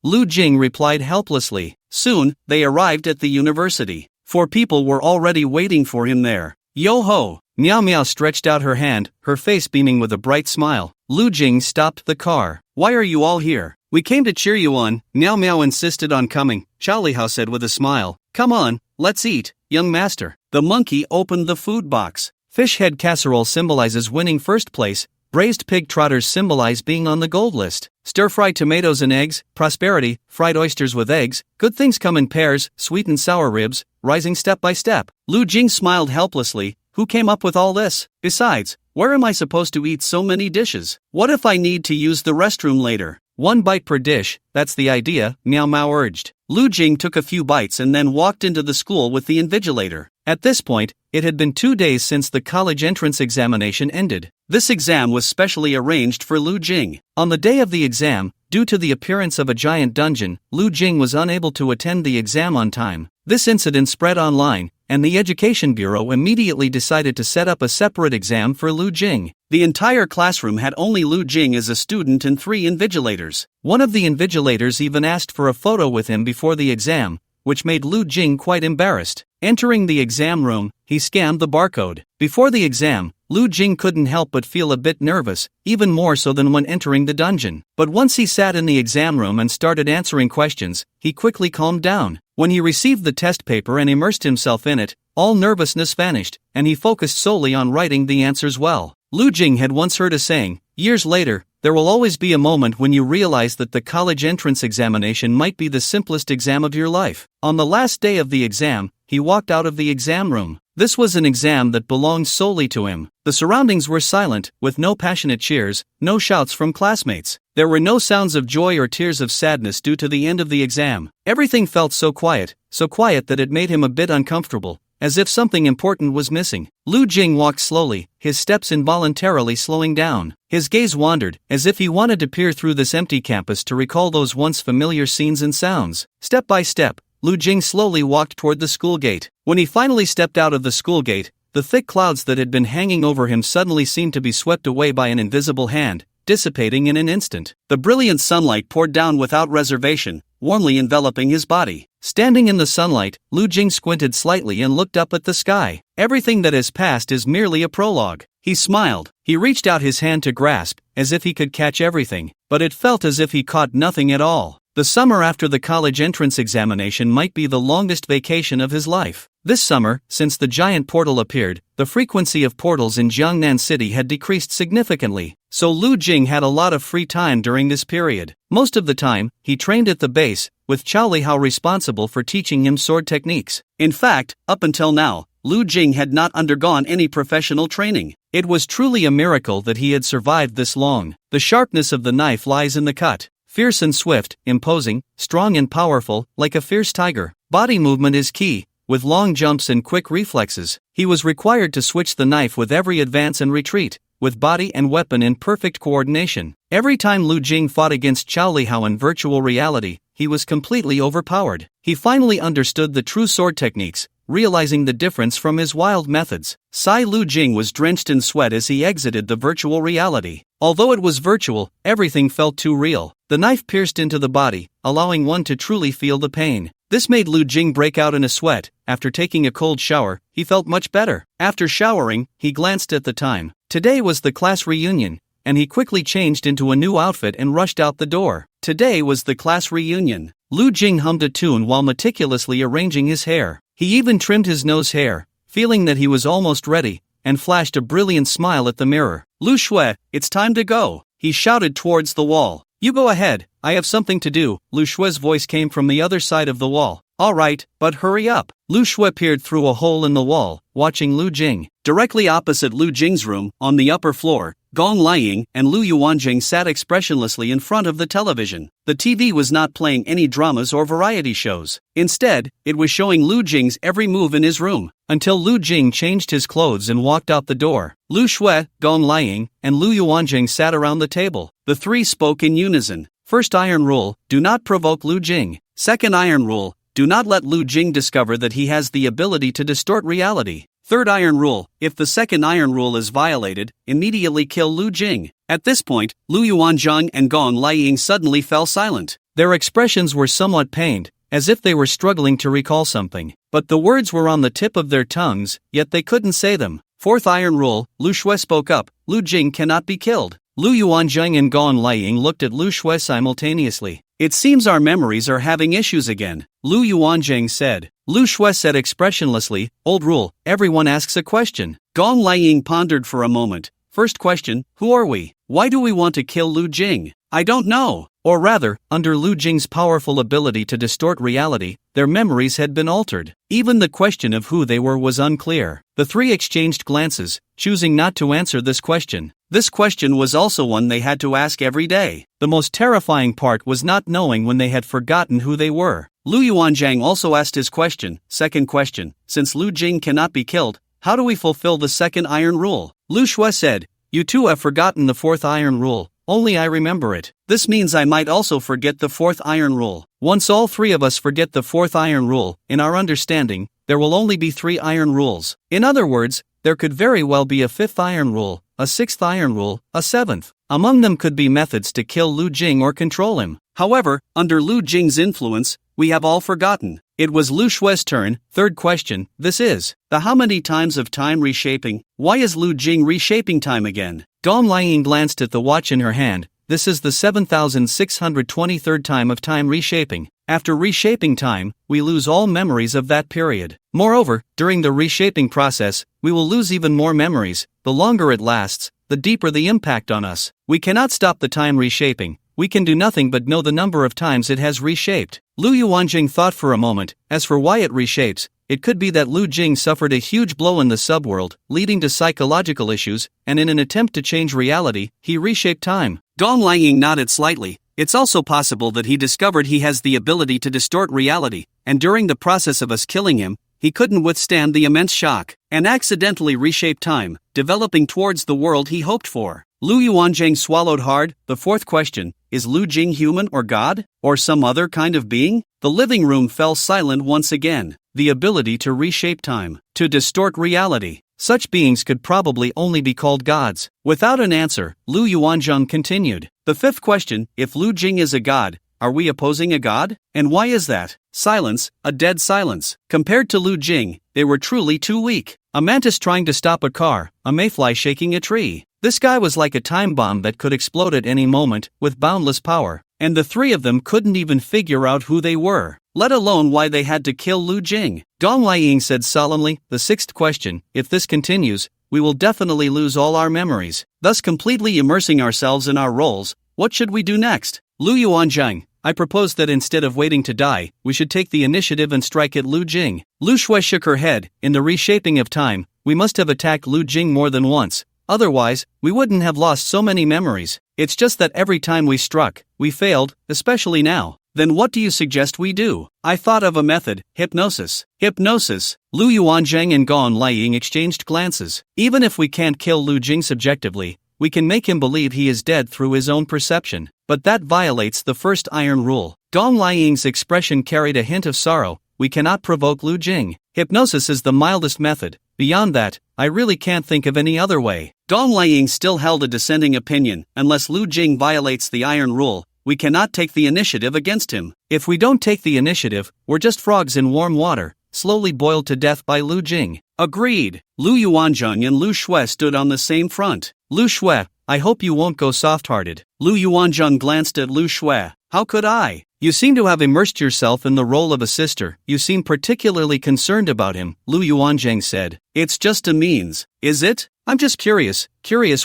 Lu Jing replied helplessly. Soon, they arrived at the university. 4 people were already waiting for him there. Yo-ho! Miao Miao stretched out her hand, her face beaming with a bright smile. Lu Jing stopped the car. Why are you all here? We came to cheer you on. Miao Miao insisted on coming, Chao Lihao said with a smile. Come on, let's eat, young master. The monkey opened the food box. Fish head casserole symbolizes winning first place. Braised pig trotters symbolize being on the gold list. Stir-fried tomatoes and eggs, prosperity. Fried oysters with eggs, good things come in pairs. Sweet and sour ribs, rising step by step. Lu Jing smiled helplessly. Who came up with all this? Besides, where am I supposed to eat so many dishes? What if I need to use the restroom later? 1 bite per dish, that's the idea, Miao Miao urged. Lu Jing took a few bites and then walked into the school with the invigilator. At this point, it had been 2 days since the college entrance examination ended. This exam was specially arranged for Lu Jing. On the day of the exam, due to the appearance of a giant dungeon, Lu Jing was unable to attend the exam on time. This incident spread online, and the Education Bureau immediately decided to set up a separate exam for Lu Jing. The entire classroom had only Lu Jing as a student and 3 invigilators. One of the invigilators even asked for a photo with him before the exam, which made Lu Jing quite embarrassed. Entering the exam room, he scanned the barcode. Before the exam, Lu Jing couldn't help but feel a bit nervous, even more so than when entering the dungeon. But once he sat in the exam room and started answering questions, he quickly calmed down. When he received the test paper and immersed himself in it, all nervousness vanished, and he focused solely on writing the answers well. Lu Jing had once heard a saying, years later, there will always be a moment when you realize that the college entrance examination might be the simplest exam of your life. On the last day of the exam, he walked out of the exam room. This was an exam that belonged solely to him. The surroundings were silent, with no passionate cheers, no shouts from classmates. There were no sounds of joy or tears of sadness due to the end of the exam. Everything felt so quiet that it made him a bit uncomfortable, as if something important was missing. Lu Jing walked slowly, his steps involuntarily slowing down. His gaze wandered, as if he wanted to peer through this empty campus to recall those once familiar scenes and sounds. Step by step, Lu Jing slowly walked toward the school gate. When he finally stepped out of the school gate, the thick clouds that had been hanging over him suddenly seemed to be swept away by an invisible hand, dissipating in an instant. The brilliant sunlight poured down without reservation, warmly enveloping his body. Standing in the sunlight, Lu Jing squinted slightly and looked up at the sky. Everything that has passed is merely a prologue. He smiled. He reached out his hand to grasp, as if he could catch everything, but it felt as if he caught nothing at all. The summer after the college entrance examination might be the longest vacation of his life. This summer, since the giant portal appeared, the frequency of portals in Jiangnan City had decreased significantly, so Lu Jing had a lot of free time during this period. Most of the time, he trained at the base, with Chao Lihao responsible for teaching him sword techniques. In fact, up until now, Lu Jing had not undergone any professional training. It was truly a miracle that he had survived this long. The sharpness of the knife lies in the cut. Fierce and swift, imposing, strong and powerful, like a fierce tiger. Body movement is key, with long jumps and quick reflexes. He was required to switch the knife with every advance and retreat, with body and weapon in perfect coordination. Every time Lu Jing fought against Chao Lihao in virtual reality, he was completely overpowered. He finally understood the true sword techniques, realizing the difference from his wild methods. Lu Jing was drenched in sweat as he exited the virtual reality. Although it was virtual, everything felt too real. The knife pierced into the body, allowing one to truly feel the pain. This made Lu Jing break out in a sweat. After taking a cold shower, he felt much better. After showering, he glanced at the time. Today was the class reunion, and he quickly changed into a new outfit and rushed out the door. Today was the class reunion. Lu Jing hummed a tune while meticulously arranging his hair. He even trimmed his nose hair, feeling that he was almost ready, and flashed a brilliant smile at the mirror. Lu Shui, it's time to go, he shouted towards the wall. You go ahead, I have something to do. Lu Shui's voice came from the other side of the wall. Alright, but hurry up. Lu Shui peered through a hole in the wall, watching Lu Jing. Directly opposite Lu Jing's room, on the upper floor, Gong Liying and Lu Yuanjing sat expressionlessly in front of the television. The TV was not playing any dramas or variety shows. Instead, it was showing Lu Jing's every move in his room, until Lu Jing changed his clothes and walked out the door. Lu Shui, Gong Liying, and Lu Yuanjing sat around the table. The three spoke in unison. First iron rule, do not provoke Lu Jing. Second iron rule, do not let Lu Jing discover that he has the ability to distort reality. Third iron rule, if the second iron rule is violated, immediately kill Lu Jing. At this point, Lu Yuanzhang and Gong Liying suddenly fell silent. Their expressions were somewhat pained, as if they were struggling to recall something. But the words were on the tip of their tongues, yet they couldn't say them. Fourth iron rule, Lu Shui spoke up, Lu Jing cannot be killed. Lu Yuanzhang and Gong Liying looked at Lu Shui simultaneously. It seems our memories are having issues again, Lu Yuanzhang said. Lu Shui said expressionlessly, old rule, everyone asks a question. Gong Liying pondered for a moment. First question, who are we? Why do we want to kill Lu Jing? I don't know. Or rather, under Lu Jing's powerful ability to distort reality, their memories had been altered. Even the question of who they were was unclear. The three exchanged glances, choosing not to answer this question. This question was also one they had to ask every day. The most terrifying part was not knowing when they had forgotten who they were. Lu Yuanzhang also asked his question. Second question, since Lu Jing cannot be killed, how do we fulfill the second iron rule? Lu Shui said, you two have forgotten the fourth iron rule. Only I remember it. This means I might also forget the fourth iron rule. Once all three of us forget the fourth iron rule, in our understanding, there will only be 3 iron rules. In other words, there could very well be a 5th iron rule, a 6th iron rule, a 7th. Among them could be methods to kill Lu Jing or control him. However, under Lu Jing's influence, we have all forgotten. It was Lu Shui's turn. Third question, this is the how many times of time reshaping? Why is Lu Jing reshaping time again? Gong Liying glanced at the watch in her hand. This is the 7,623rd time of time reshaping. After reshaping time, we lose all memories of that period. Moreover, during the reshaping process, we will lose even more memories. The longer it lasts, the deeper the impact on us. We cannot stop the time reshaping. We can do nothing but know the number of times it has reshaped. Lu Yuanjing thought for a moment. As for why it reshapes, it could be that Lu Jing suffered a huge blow in the subworld, leading to psychological issues, and in an attempt to change reality, he reshaped time. Gong Liying nodded slightly. It's also possible that he discovered he has the ability to distort reality, and during the process of us killing him, he couldn't withstand the immense shock, and accidentally reshaped time, developing towards the world he hoped for. Lu Yuanzhang swallowed hard. The fourth question, is Lu Jing human or God? Or some other kind of being? The living room fell silent once again. The ability to reshape time, to distort reality. Such beings could probably only be called gods. Without an answer, Lu Yuanzhang continued. The fifth question, if Lu Jing is a god, are we opposing a god? And why is that? Silence, a dead silence. Compared to Lu Jing, they were truly too weak. A mantis trying to stop a car, a mayfly shaking a tree. This guy was like a time bomb that could explode at any moment, with boundless power. And the three of them couldn't even figure out who they were, let alone why they had to kill Lu Jing. Gong Liying said solemnly, the sixth question, if this continues, we will definitely lose all our memories, thus completely immersing ourselves in our roles. What should we do next? Lu Yuanzhang, I propose that instead of waiting to die, we should take the initiative and strike at Lu Jing. Lu Shui shook her head. In the reshaping of time, we must have attacked Lu Jing more than once. Otherwise, we wouldn't have lost so many memories. It's just that every time we struck, we failed, especially now. Then what do you suggest we do? I thought of a method, hypnosis. Hypnosis? Lu Yuanzhang and Gong Liying exchanged glances. Even if we can't kill Lu Jing subjectively, we can make him believe he is dead through his own perception. But that violates the first iron rule. Dong Liang's expression carried a hint of sorrow. We cannot provoke Lu Jing. Hypnosis is the mildest method. Beyond that, I really can't think of any other way. Dong Liang still held a dissenting opinion. Unless Lu Jing violates the iron rule, we cannot take the initiative against him. If we don't take the initiative, we're just frogs in warm water, slowly boiled to death by Lu Jing. Agreed. Lu Yuanzhang and Lu Shui stood on the same front. Lu Shui, I hope you won't go soft-hearted. Lu Yuanzhang glanced at Lu Shui. How could I? You seem to have immersed yourself in the role of a sister. You seem particularly concerned about him, Lu Yuanzhang said. It's just a means, is it? I'm just curious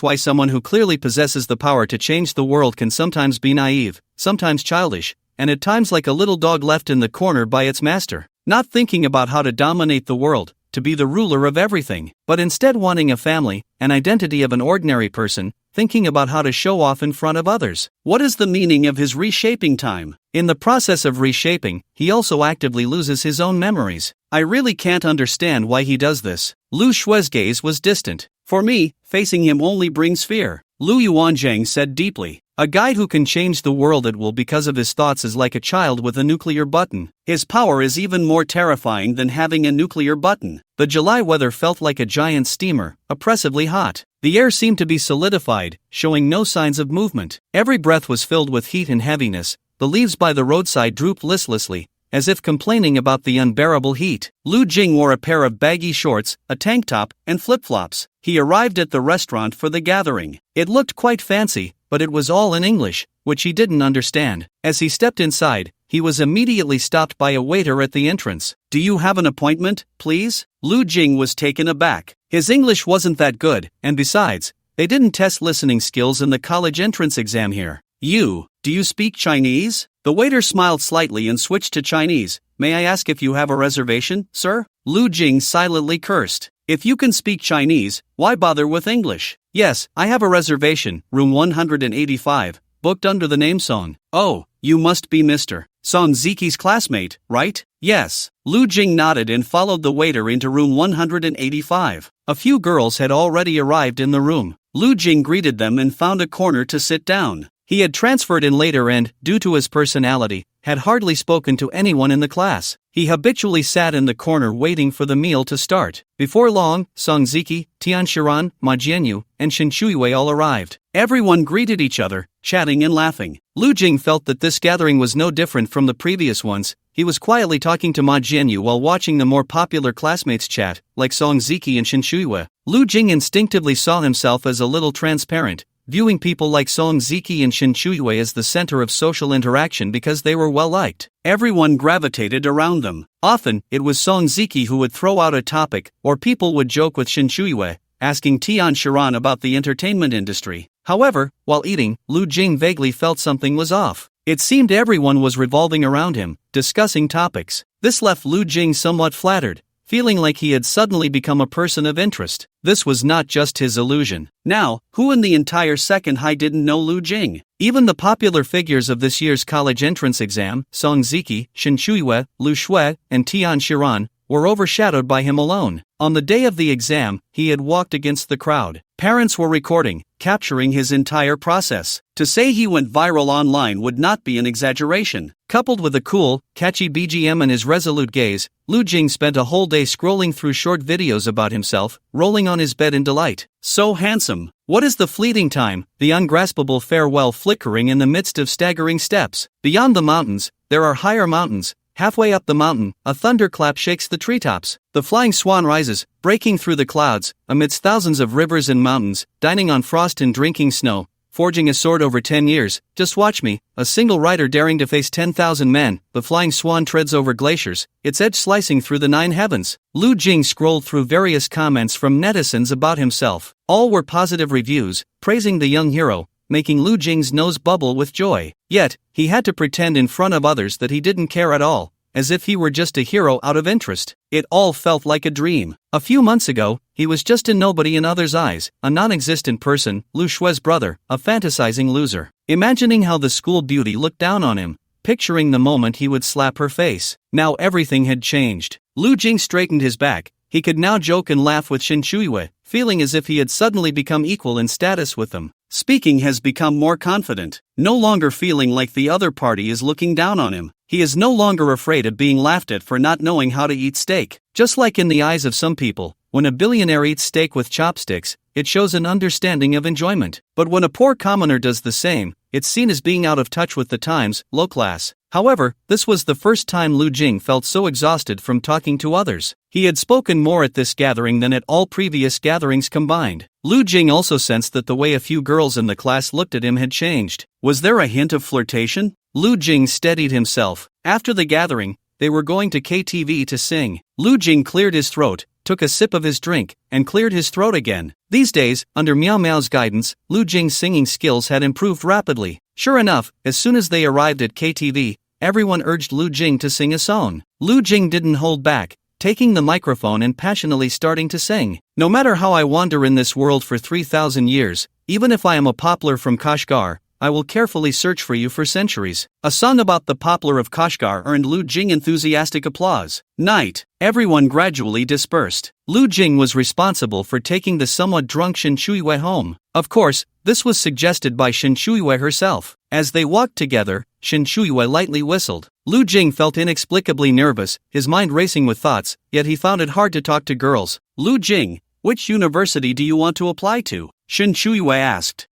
why someone who clearly possesses the power to change the world can sometimes be naive, sometimes childish, and at times like a little dog left in the corner by its master, not thinking about how to dominate the world, to be the ruler of everything, but instead wanting a family, an identity of an ordinary person, thinking about how to show off in front of others. What is the meaning of his reshaping time? In the process of reshaping, he also actively loses his own memories. I really can't understand why he does this. Lu Shui's gaze was distant. For me, facing him only brings fear. Lu Yuanzhang said deeply. A guy who can change the world at will because of his thoughts is like a child with a nuclear button. His power is even more terrifying than having a nuclear button. The July weather felt like a giant steamer, oppressively hot. The air seemed to be solidified, showing no signs of movement. Every breath was filled with heat and heaviness. The leaves by the roadside drooped listlessly, as if complaining about the unbearable heat. Lu Jing wore a pair of baggy shorts, a tank top, and flip-flops. He arrived at the restaurant for the gathering. It looked quite fancy, but it was all in English, which he didn't understand. As he stepped inside, he was immediately stopped by a waiter at the entrance. Do you have an appointment, please? Lu Jing was taken aback. His English wasn't that good, and besides, they didn't test listening skills in the college entrance exam here. Do you speak Chinese? The waiter smiled slightly and switched to Chinese. May I ask if you have a reservation, sir? Lu Jing silently cursed. If you can speak Chinese, why bother with English? Yes, I have a reservation, room 185, booked under the name Song. Oh, you must be Mr. Song Ziki's classmate, right? Yes. Lu Jing nodded and followed the waiter into room 185. A few girls had already arrived in the room. Lu Jing greeted them and found a corner to sit down. He had transferred in later and, due to his personality, had hardly spoken to anyone in the class. He habitually sat in the corner waiting for the meal to start. Before long, Song Ziki, Tian Shiran, Ma Jianyu, and Shin Shuiwei all arrived. Everyone greeted each other, chatting and laughing. Lu Jing felt that this gathering was no different from the previous ones. He was quietly talking to Ma Jianyu while watching the more popular classmates chat, like Song Ziki and Shin Shuiwei. Lu Jing instinctively saw himself as a little transparent, viewing people like Song Ziki and Shin Shuiwei as the center of social interaction because they were well-liked. Everyone gravitated around them. Often, it was Song Ziki who would throw out a topic, or people would joke with Shin Shuiwei, asking Tian Shiran about the entertainment industry. However, while eating, Lu Jing vaguely felt something was off. It seemed everyone was revolving around him, discussing topics. This left Lu Jing somewhat flattered, feeling like he had suddenly become a person of interest. This was not just his illusion. Now, who in the entire second high didn't know Lu Jing? Even the popular figures of this year's college entrance exam, Song Ziki, Shin Shuiwei, Lu Shui, and Tian Shiran, were overshadowed by him alone. On the day of the exam, he had walked against the crowd. Parents were recording, capturing his entire process. To say he went viral online would not be an exaggeration. Coupled with a cool, catchy BGM and his resolute gaze, Lu Jing spent a whole day scrolling through short videos about himself, rolling on his bed in delight. So handsome. What is the fleeting time, the ungraspable farewell flickering in the midst of staggering steps? Beyond the mountains, there are higher mountains. Halfway up the mountain, a thunderclap shakes the treetops. The flying swan rises, breaking through the clouds, amidst thousands of rivers and mountains, dining on frost and drinking snow, forging a sword over 10 years. Just watch me, a single rider daring to face 10,000 men. The flying swan treads over glaciers, its edge slicing through the 9 heavens. Lu Jing scrolled through various comments from netizens about himself. All were positive reviews, praising the young hero, making Lu Jing's nose bubble with joy. Yet, he had to pretend in front of others that he didn't care at all, as if he were just a hero out of interest. It all felt like a dream. A few months ago, he was just a nobody in others' eyes, a non-existent person, Lu Shui's brother, a fantasizing loser. Imagining how the school beauty looked down on him, picturing the moment he would slap her face. Now everything had changed. Lu Jing straightened his back. He could now joke and laugh with Shin Shuiwei, feeling as if he had suddenly become equal in status with them. speaking has become more confident, no longer feeling like the other party is looking down on him. He is no longer afraid of being laughed at for not knowing how to eat steak. Just like in the eyes of some people, when a billionaire eats steak with chopsticks, it shows an understanding of enjoyment. But when a poor commoner does the same, it's seen as being out of touch with the times, low class. However, this was the first time Lu Jing felt so exhausted from talking to others. He had spoken more at this gathering than at all previous gatherings combined. Lu Jing also sensed that the way a few girls in the class looked at him had changed. Was there a hint of flirtation? Lu Jing steadied himself. After the gathering, they were going to KTV to sing. Lu Jing cleared his throat, took a sip of his drink, and cleared his throat again. These days, under Miao Miao's guidance, Lu Jing's singing skills had improved rapidly. Sure enough, as soon as they arrived at KTV, everyone urged Lu Jing to sing a song. Lu Jing didn't hold back, taking the microphone and passionately starting to sing. No matter how I wander in this world for 3,000 years, even if I am a poplar from Kashgar, I will carefully search for you for centuries. A song about the poplar of Kashgar earned Lu Jing enthusiastic applause. Night. Everyone gradually dispersed. Lu Jing was responsible for taking the somewhat drunk Shen Shuiwei home. Of course, this was suggested by Shen Shuiwei herself. As they walked together, Shen Shuiwei lightly whistled. Lu Jing felt inexplicably nervous, his mind racing with thoughts, yet he found it hard to talk to girls. Lu Jing, which university do you want to apply to? Shen Shuiwei asked.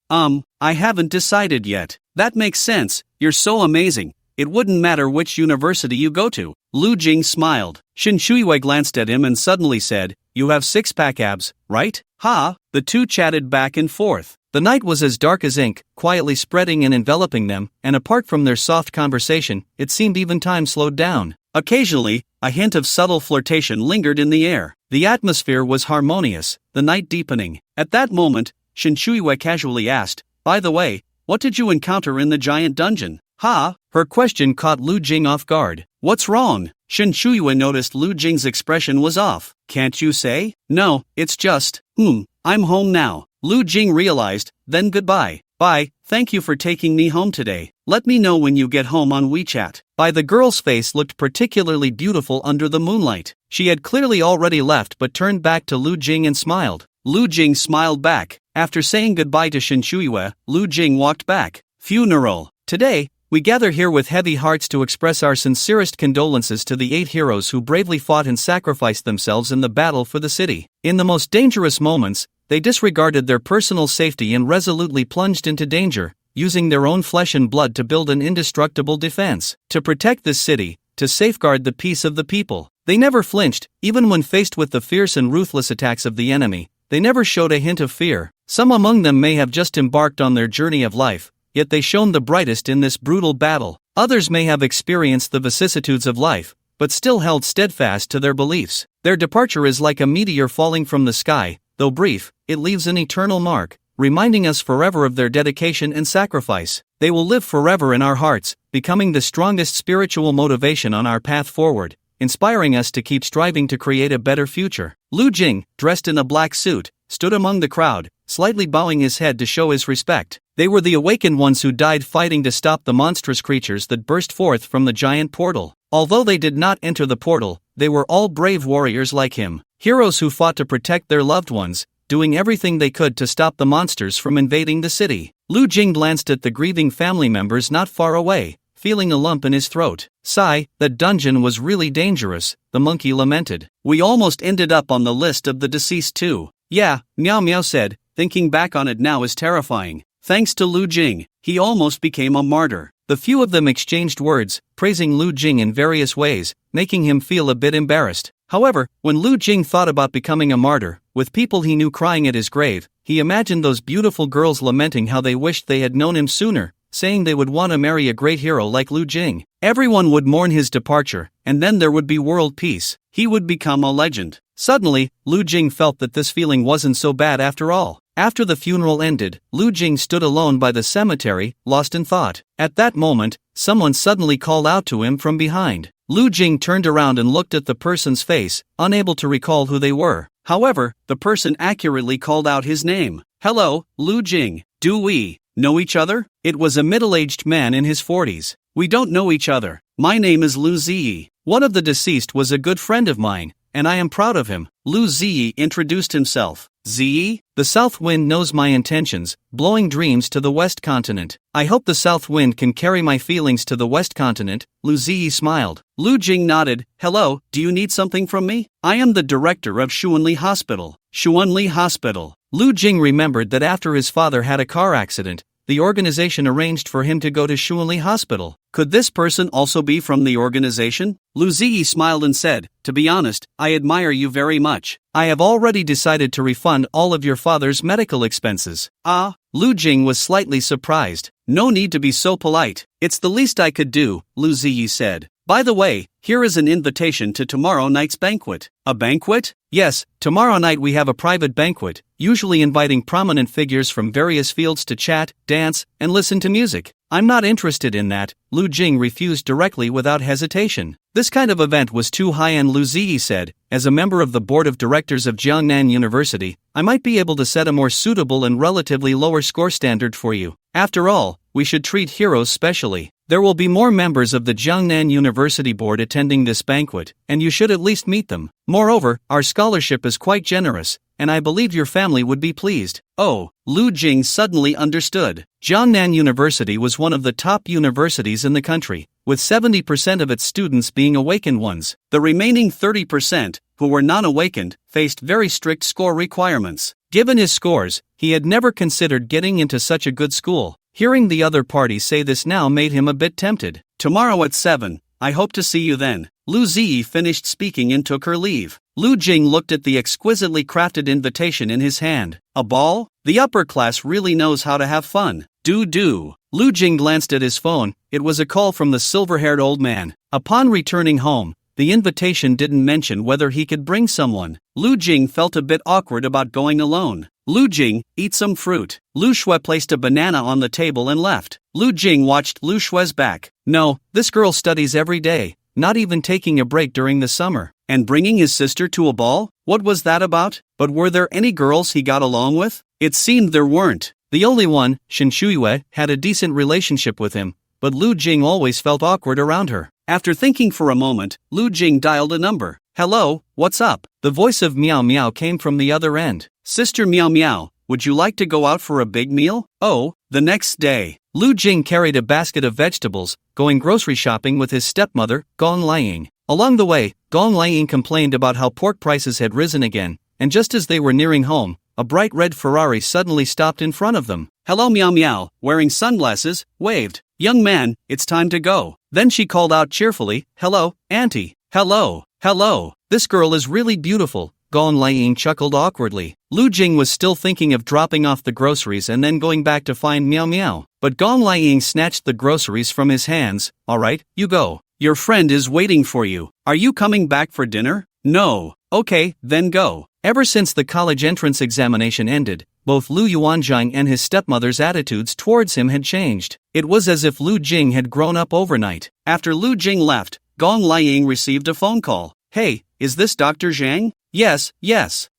I haven't decided yet. That makes sense, you're so amazing. It wouldn't matter which university you go to. Lu Jing smiled. Shen Shuiwei glanced at him and suddenly said, you have six-pack abs, right? Ha! The two chatted back and forth. The night was as dark as ink, quietly spreading and enveloping them, and apart from their soft conversation, it seemed even time slowed down. Occasionally, a hint of subtle flirtation lingered in the air. The atmosphere was harmonious, the night deepening. At that moment, Shen Shuiwei casually asked, by the way, what did you encounter in the giant dungeon? Ha! Her question caught Lu Jing off guard. What's wrong? Shen Shuiwei noticed Lu Jing's expression was off. Can't you say? No, it's just, I'm home now. Lu Jing realized, then goodbye. Bye, thank you for taking me home today. Let me know when you get home on WeChat. The girl's face looked particularly beautiful under the moonlight. She had clearly already left but turned back to Lu Jing and smiled. Lu Jing smiled back. After saying goodbye to Shen Shuiwei, Lu Jing walked back. Funeral. Today, we gather here with heavy hearts to express our sincerest condolences to the 8 heroes who bravely fought and sacrificed themselves in the battle for the city. In the most dangerous moments, they disregarded their personal safety and resolutely plunged into danger, using their own flesh and blood to build an indestructible defense. To protect this city, to safeguard the peace of the people. They never flinched, even when faced with the fierce and ruthless attacks of the enemy. They never showed a hint of fear. Some among them may have just embarked on their journey of life, yet they shone the brightest in this brutal battle. Others may have experienced the vicissitudes of life, but still held steadfast to their beliefs. Their departure is like a meteor falling from the sky. Though brief, it leaves an eternal mark, reminding us forever of their dedication and sacrifice. They will live forever in our hearts, becoming the strongest spiritual motivation on our path forward, inspiring us to keep striving to create a better future. Lu Jing, dressed in a black suit, stood among the crowd, slightly bowing his head to show his respect. They were the awakened ones who died fighting to stop the monstrous creatures that burst forth from the giant portal. Although they did not enter the portal, they were all brave warriors like him. Heroes who fought to protect their loved ones, doing everything they could to stop the monsters from invading the city. Lu Jing glanced at the grieving family members not far away, feeling a lump in his throat. Sigh, that dungeon was really dangerous, the monkey lamented. We almost ended up on the list of the deceased too. Yeah, Miao Miao said, thinking back on it now is terrifying. Thanks to Lu Jing, he almost became a martyr. The few of them exchanged words, praising Lu Jing in various ways, making him feel a bit embarrassed. However, when Lu Jing thought about becoming a martyr, with people he knew crying at his grave, he imagined those beautiful girls lamenting how they wished they had known him sooner, saying they would want to marry a great hero like Lu Jing. Everyone would mourn his departure, and then there would be world peace. He would become a legend. Suddenly, Lu Jing felt that this feeling wasn't so bad after all. After the funeral ended, Lu Jing stood alone by the cemetery, lost in thought. At that moment, someone suddenly called out to him from behind. Lu Jing turned around and looked at the person's face, unable to recall who they were. However, the person accurately called out his name. Hello, Lu Jing. Do we know each other? It was a middle-aged man in his 40s. We don't know each other. My name is Lu Ziyi. One of the deceased was a good friend of mine, and I am proud of him. Lu Ziyi introduced himself. Ziyi, the south wind knows my intentions, blowing dreams to the west continent. I hope the south wind can carry my feelings to the west continent. Lu Ziyi smiled. Lu Jing nodded. Hello, do you need something from me? I am the director of Xuanli Hospital. Xuanli Hospital. Lu Jing remembered that after his father had a car accident, the organization arranged for him to go to Xuanli Hospital. Could this person also be from the organization? Lu Ziyi smiled and said, to be honest, I admire you very much. I have already decided to refund all of your father's medical expenses. Ah, Lu Jing was slightly surprised. No need to be so polite. It's the least I could do, Lu Ziyi said. By the way, here is an invitation to tomorrow night's banquet. A banquet? Yes, tomorrow night we have a private banquet, usually inviting prominent figures from various fields to chat, dance, and listen to music. I'm not interested in that, Lu Jing refused directly without hesitation. This kind of event was too high-end, Lu Ziyi said. As a member of the board of directors of Jiangnan University, I might be able to set a more suitable and relatively lower score standard for you. After all, we should treat heroes specially. There will be more members of the Jiangnan University board attending this banquet, and you should at least meet them. Moreover, our scholarship is quite generous, and I believe your family would be pleased. Oh, Lu Jing suddenly understood. Jiangnan University was one of the top universities in the country, with 70% of its students being awakened ones. The remaining 30%, who were non-awakened, faced very strict score requirements. Given his scores, he had never considered getting into such a good school. Hearing the other party say this now made him a bit tempted. Tomorrow at 7, I hope to see you then. Lu Ziyi finished speaking and took her leave. Lu Jing looked at the exquisitely crafted invitation in his hand. A ball? The upper class really knows how to have fun. Do. Lu Jing glanced at his phone. It was a call from the silver-haired old man. Upon returning home, the invitation didn't mention whether he could bring someone. Lu Jing felt a bit awkward about going alone. Lu Jing, eat some fruit. Lu Shui placed a banana on the table and left. Lu Jing watched Lu Shui's back. No, this girl studies every day, not even taking a break during the summer. And bringing his sister to a ball? What was that about? But were there any girls he got along with? It seemed there weren't. The only one, Shen Shuiyue, had a decent relationship with him, but Lu Jing always felt awkward around her. After thinking for a moment, Lu Jing dialed a number. Hello, what's up? The voice of Meow Meow came from the other end. Sister Meow Meow, would you like to go out for a big meal? Oh, the next day. Lu Jing carried a basket of vegetables, going grocery shopping with his stepmother, Gong Liang. Along the way, Gong Liang complained about how pork prices had risen again, and just as they were nearing home, a bright red Ferrari suddenly stopped in front of them. Hello Meow Meow, wearing sunglasses, waved. Young man, it's time to go. Then she called out cheerfully, hello, auntie. Hello. This girl is really beautiful. Gong Liang chuckled awkwardly. Lu Jing was still thinking of dropping off the groceries and then going back to find Meow Meow. But Gong Liang snatched the groceries from his hands. Alright, you go. Your friend is waiting for you. Are you coming back for dinner? No. Okay, then go. Ever since the college entrance examination ended, both Lu Yuanzhang and his stepmother's attitudes towards him had changed. It was as if Lu Jing had grown up overnight. After Lu Jing left, Gong Liang received a phone call. Hey, is this Dr. Zhang? Yes,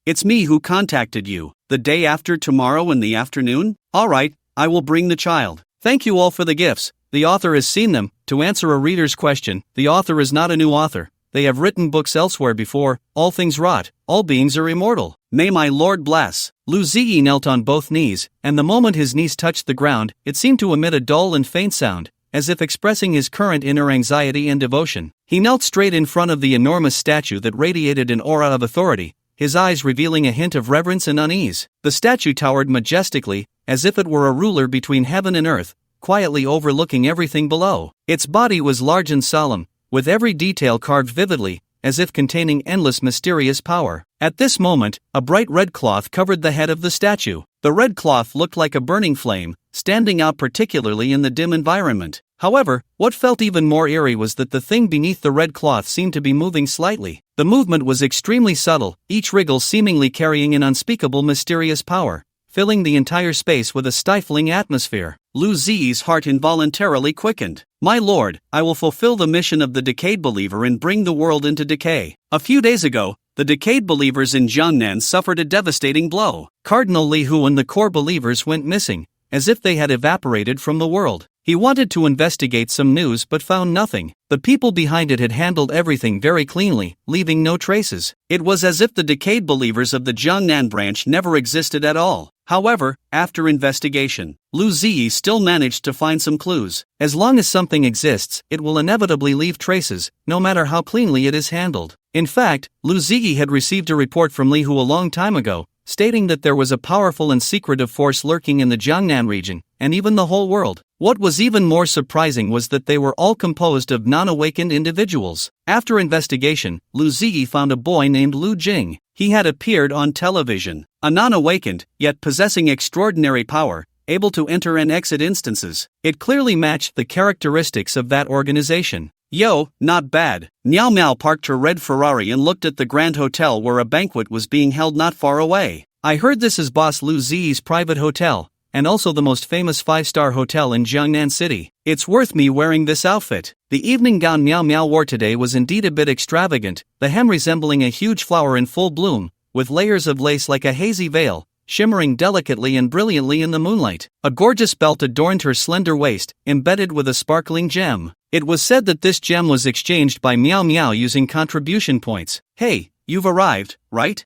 it's me who contacted you. The day after tomorrow in the afternoon? Alright, I will bring the child. Thank you all for the gifts. The author has seen them. To answer a reader's question, the author is not a new author. They have written books elsewhere before. All things rot, all beings are immortal. May my Lord bless. Lu Ziyi knelt on both knees, and the moment his knees touched the ground, it seemed to emit a dull and faint sound, as if expressing his current inner anxiety and devotion. He knelt straight in front of the enormous statue that radiated an aura of authority, his eyes revealing a hint of reverence and unease. The statue towered majestically, as if it were a ruler between heaven and earth, quietly overlooking everything below. Its body was large and solemn, with every detail carved vividly, as if containing endless mysterious power. At this moment, a bright red cloth covered the head of the statue. The red cloth looked like a burning flame, standing out particularly in the dim environment. However, what felt even more eerie was that the thing beneath the red cloth seemed to be moving slightly. The movement was extremely subtle, each wriggle seemingly carrying an unspeakable mysterious power, filling the entire space with a stifling atmosphere. Lu Ziyi's heart involuntarily quickened. My lord, I will fulfill the mission of the decayed believer and bring the world into decay. A few days ago, the decayed believers in Jiangnan suffered a devastating blow. Cardinal Li Hu and the core believers went missing, as if they had evaporated from the world. He wanted to investigate some news but found nothing. The people behind it had handled everything very cleanly, leaving no traces. It was as if the decayed believers of the Jiangnan branch never existed at all. However, after investigation, Lu Ziyi still managed to find some clues. As long as something exists, it will inevitably leave traces, no matter how cleanly it is handled. In fact, Lu Ziyi had received a report from Li Hu a long time ago, stating that there was a powerful and secretive force lurking in the Jiangnan region, and even the whole world. What was even more surprising was that they were all composed of non-awakened individuals. After investigation, Lu Ziyi found a boy named Lu Jing. He had appeared on television. A non-awakened, yet possessing extraordinary power, able to enter and exit instances. It clearly matched the characteristics of that organization. Yo, not bad. Miao Miao parked her red Ferrari and looked at the Grand Hotel where a banquet was being held not far away. I heard this is Boss Lu Ziyi's private hotel, and also the most famous 5-star hotel in Jiangnan City. It's worth me wearing this outfit. The evening gown Miao Miao wore today was indeed a bit extravagant, the hem resembling a huge flower in full bloom, with layers of lace like a hazy veil, shimmering delicately and brilliantly in the moonlight. A gorgeous belt adorned her slender waist, embedded with a sparkling gem. It was said that this gem was exchanged by Miao Miao using contribution points. Hey, you've arrived, right?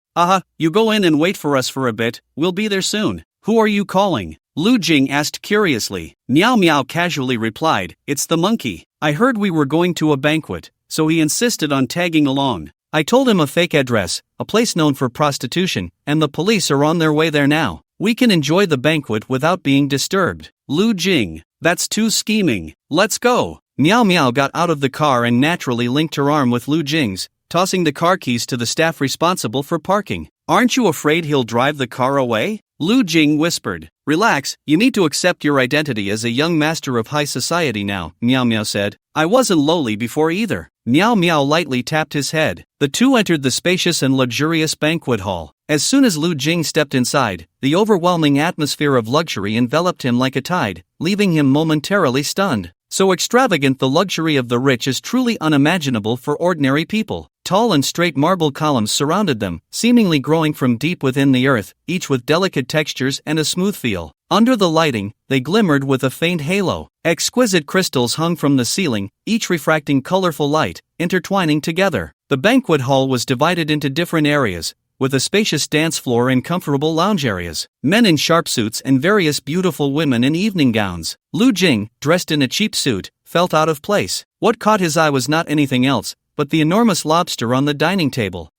You go in and wait for us for a bit, we'll be there soon. Who are you calling? Lu Jing asked curiously. Miao Miao casually replied, it's the monkey. I heard we were going to a banquet, so he insisted on tagging along. I told him a fake address, a place known for prostitution, and the police are on their way there now. We can enjoy the banquet without being disturbed. Lu Jing, that's too scheming. Let's go. Miao Miao got out of the car and naturally linked her arm with Lu Jing's, tossing the car keys to the staff responsible for parking. Aren't you afraid he'll drive the car away? Lu Jing whispered. Relax, you need to accept your identity as a young master of high society now, Miao Miao said. I wasn't lowly before either. Miao Miao lightly tapped his head. The two entered the spacious and luxurious banquet hall. As soon as Lu Jing stepped inside, the overwhelming atmosphere of luxury enveloped him like a tide, leaving him momentarily stunned. So extravagant, the luxury of the rich is truly unimaginable for ordinary people. Tall and straight marble columns surrounded them, seemingly growing from deep within the earth, each with delicate textures and a smooth feel. Under the lighting, they glimmered with a faint halo. Exquisite crystals hung from the ceiling, each refracting colorful light, intertwining together. The banquet hall was divided into different areas, with a spacious dance floor and comfortable lounge areas. Men in sharp suits and various beautiful women in evening gowns. Lu Jing, dressed in a cheap suit, felt out of place. What caught his eye was not anything else, but the enormous lobster on the dining table.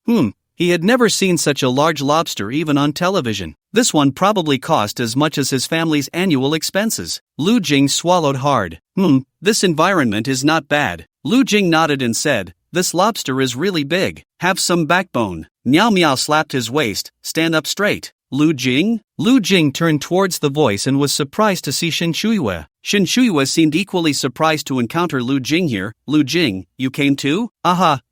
He had never seen such a large lobster even on television. This one probably cost as much as his family's annual expenses. Lu Jing swallowed hard. This environment is not bad. Lu Jing nodded and said, this lobster is really big. Have some backbone. Miao Miao slapped his waist. Stand up straight. Lu Jing? Lu Jing turned towards the voice and was surprised to see Shen Shuiwe. Shen Shuiwe seemed equally surprised to encounter Lu Jing here. Lu Jing, you came too?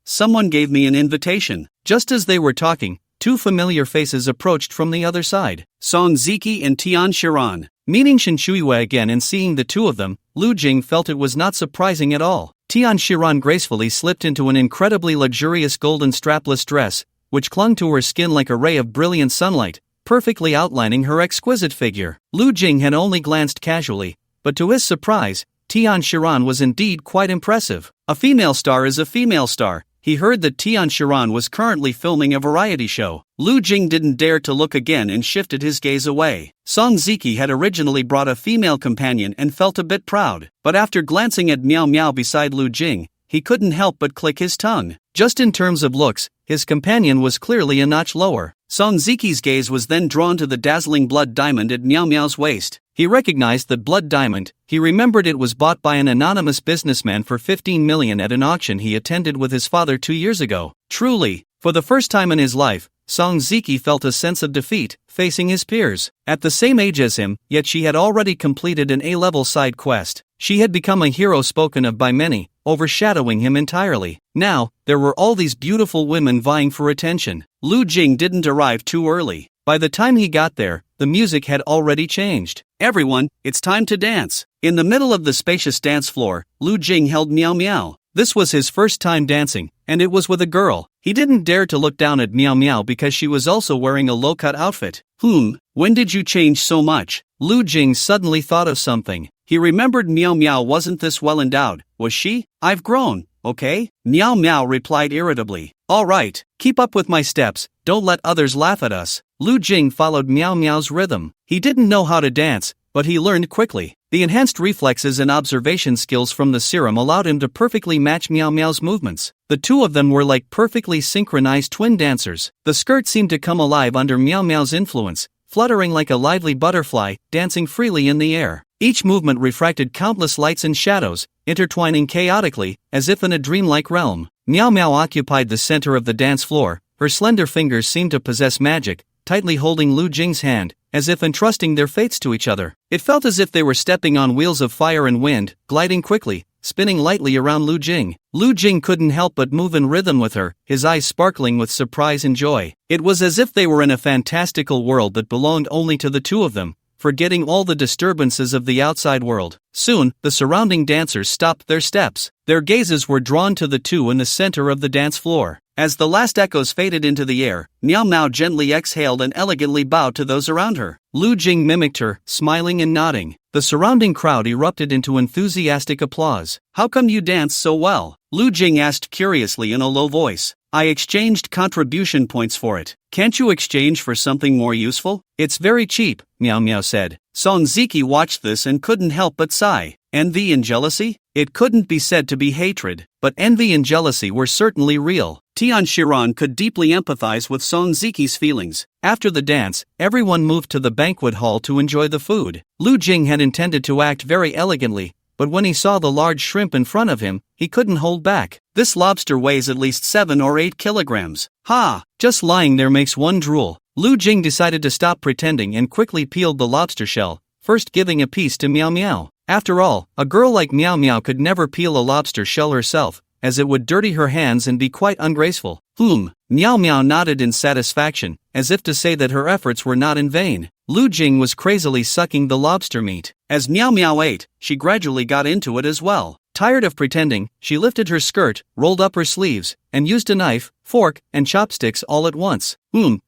Someone gave me an invitation. Just as they were talking, two familiar faces approached from the other side. Song Ziki and Tian Shiran. Meeting Shen Shuiwe again and seeing the two of them, Lu Jing felt it was not surprising at all. Tian Shiran gracefully slipped into an incredibly luxurious golden strapless dress, which clung to her skin like a ray of brilliant sunlight, perfectly outlining her exquisite figure. Lu Jing had only glanced casually, but to his surprise, Tian Shiran was indeed quite impressive. A female star is a female star. He heard that Tian Shiran was currently filming a variety show. Lu Jing didn't dare to look again and shifted his gaze away. Song Ziki had originally brought a female companion and felt a bit proud, but after glancing at Miao Miao beside Lu Jing, he couldn't help but click his tongue. Just in terms of looks, his companion was clearly a notch lower. Song Ziki's gaze was then drawn to the dazzling blood diamond at Miao Miao's waist. He recognized that blood diamond. He remembered it was bought by an anonymous businessman for 15 million at an auction he attended with his father 2 years ago. Truly, for the first time in his life, Song Ziki felt a sense of defeat, facing his peers. At the same age as him, yet she had already completed an A-level side quest. She had become a hero spoken of by many, overshadowing him entirely. Now, there were all these beautiful women vying for attention. Lu Jing didn't arrive too early. By the time he got there, the music had already changed. Everyone, it's time to dance. In the middle of the spacious dance floor, Lu Jing held Miao Miao. This was his first time dancing, and it was with a girl. He didn't dare to look down at Miao Miao because she was also wearing a low-cut outfit. When did you change so much? Lu Jing suddenly thought of something. He remembered Meow Meow wasn't this well endowed, was she? I've grown, okay? Meow Meow replied irritably. All right, keep up with my steps, don't let others laugh at us. Lu Jing followed Meow Meow's rhythm. He didn't know how to dance, but he learned quickly. The enhanced reflexes and observation skills from the serum allowed him to perfectly match Meow Meow's movements. The two of them were like perfectly synchronized twin dancers. The skirt seemed to come alive under Meow Meow's influence, fluttering like a lively butterfly, dancing freely in the air. Each movement refracted countless lights and shadows, intertwining chaotically, as if in a dreamlike realm. Meow Meow occupied the center of the dance floor. Her slender fingers seemed to possess magic, tightly holding Lu Jing's hand, as if entrusting their fates to each other. It felt as if they were stepping on wheels of fire and wind, gliding quickly, spinning lightly around Lu Jing. Lu Jing couldn't help but move in rhythm with her, his eyes sparkling with surprise and joy. It was as if they were in a fantastical world that belonged only to the two of them, forgetting all the disturbances of the outside world. Soon, the surrounding dancers stopped their steps. Their gazes were drawn to the two in the center of the dance floor. As the last echoes faded into the air, Meow Meow gently exhaled and elegantly bowed to those around her. Lu Jing mimicked her, smiling and nodding. The surrounding crowd erupted into enthusiastic applause. How come you dance so well? Lu Jing asked curiously in a low voice. I exchanged contribution points for it. Can't you exchange for something more useful? It's very cheap, Meow Meow said. Son Ziki watched this and couldn't help but sigh. Envy and jealousy? It couldn't be said to be hatred, but envy and jealousy were certainly real. Tian Shiran could deeply empathize with Son Ziki's feelings. After the dance, everyone moved to the banquet hall to enjoy the food. Lu Jing had intended to act very elegantly, but when he saw the large shrimp in front of him, he couldn't hold back. This lobster weighs at least 7 or 8 kilograms. Ha! Just lying there makes one drool. Lu Jing decided to stop pretending and quickly peeled the lobster shell, first giving a piece to Meow Meow. After all, a girl like Meow Meow could never peel a lobster shell herself, as it would dirty her hands and be quite ungraceful. Meow Meow nodded in satisfaction, as if to say that her efforts were not in vain. Lu Jing was crazily sucking the lobster meat. As Meow Meow ate, she gradually got into it as well. Tired of pretending, she lifted her skirt, rolled up her sleeves, and used a knife, fork, and chopsticks all at once.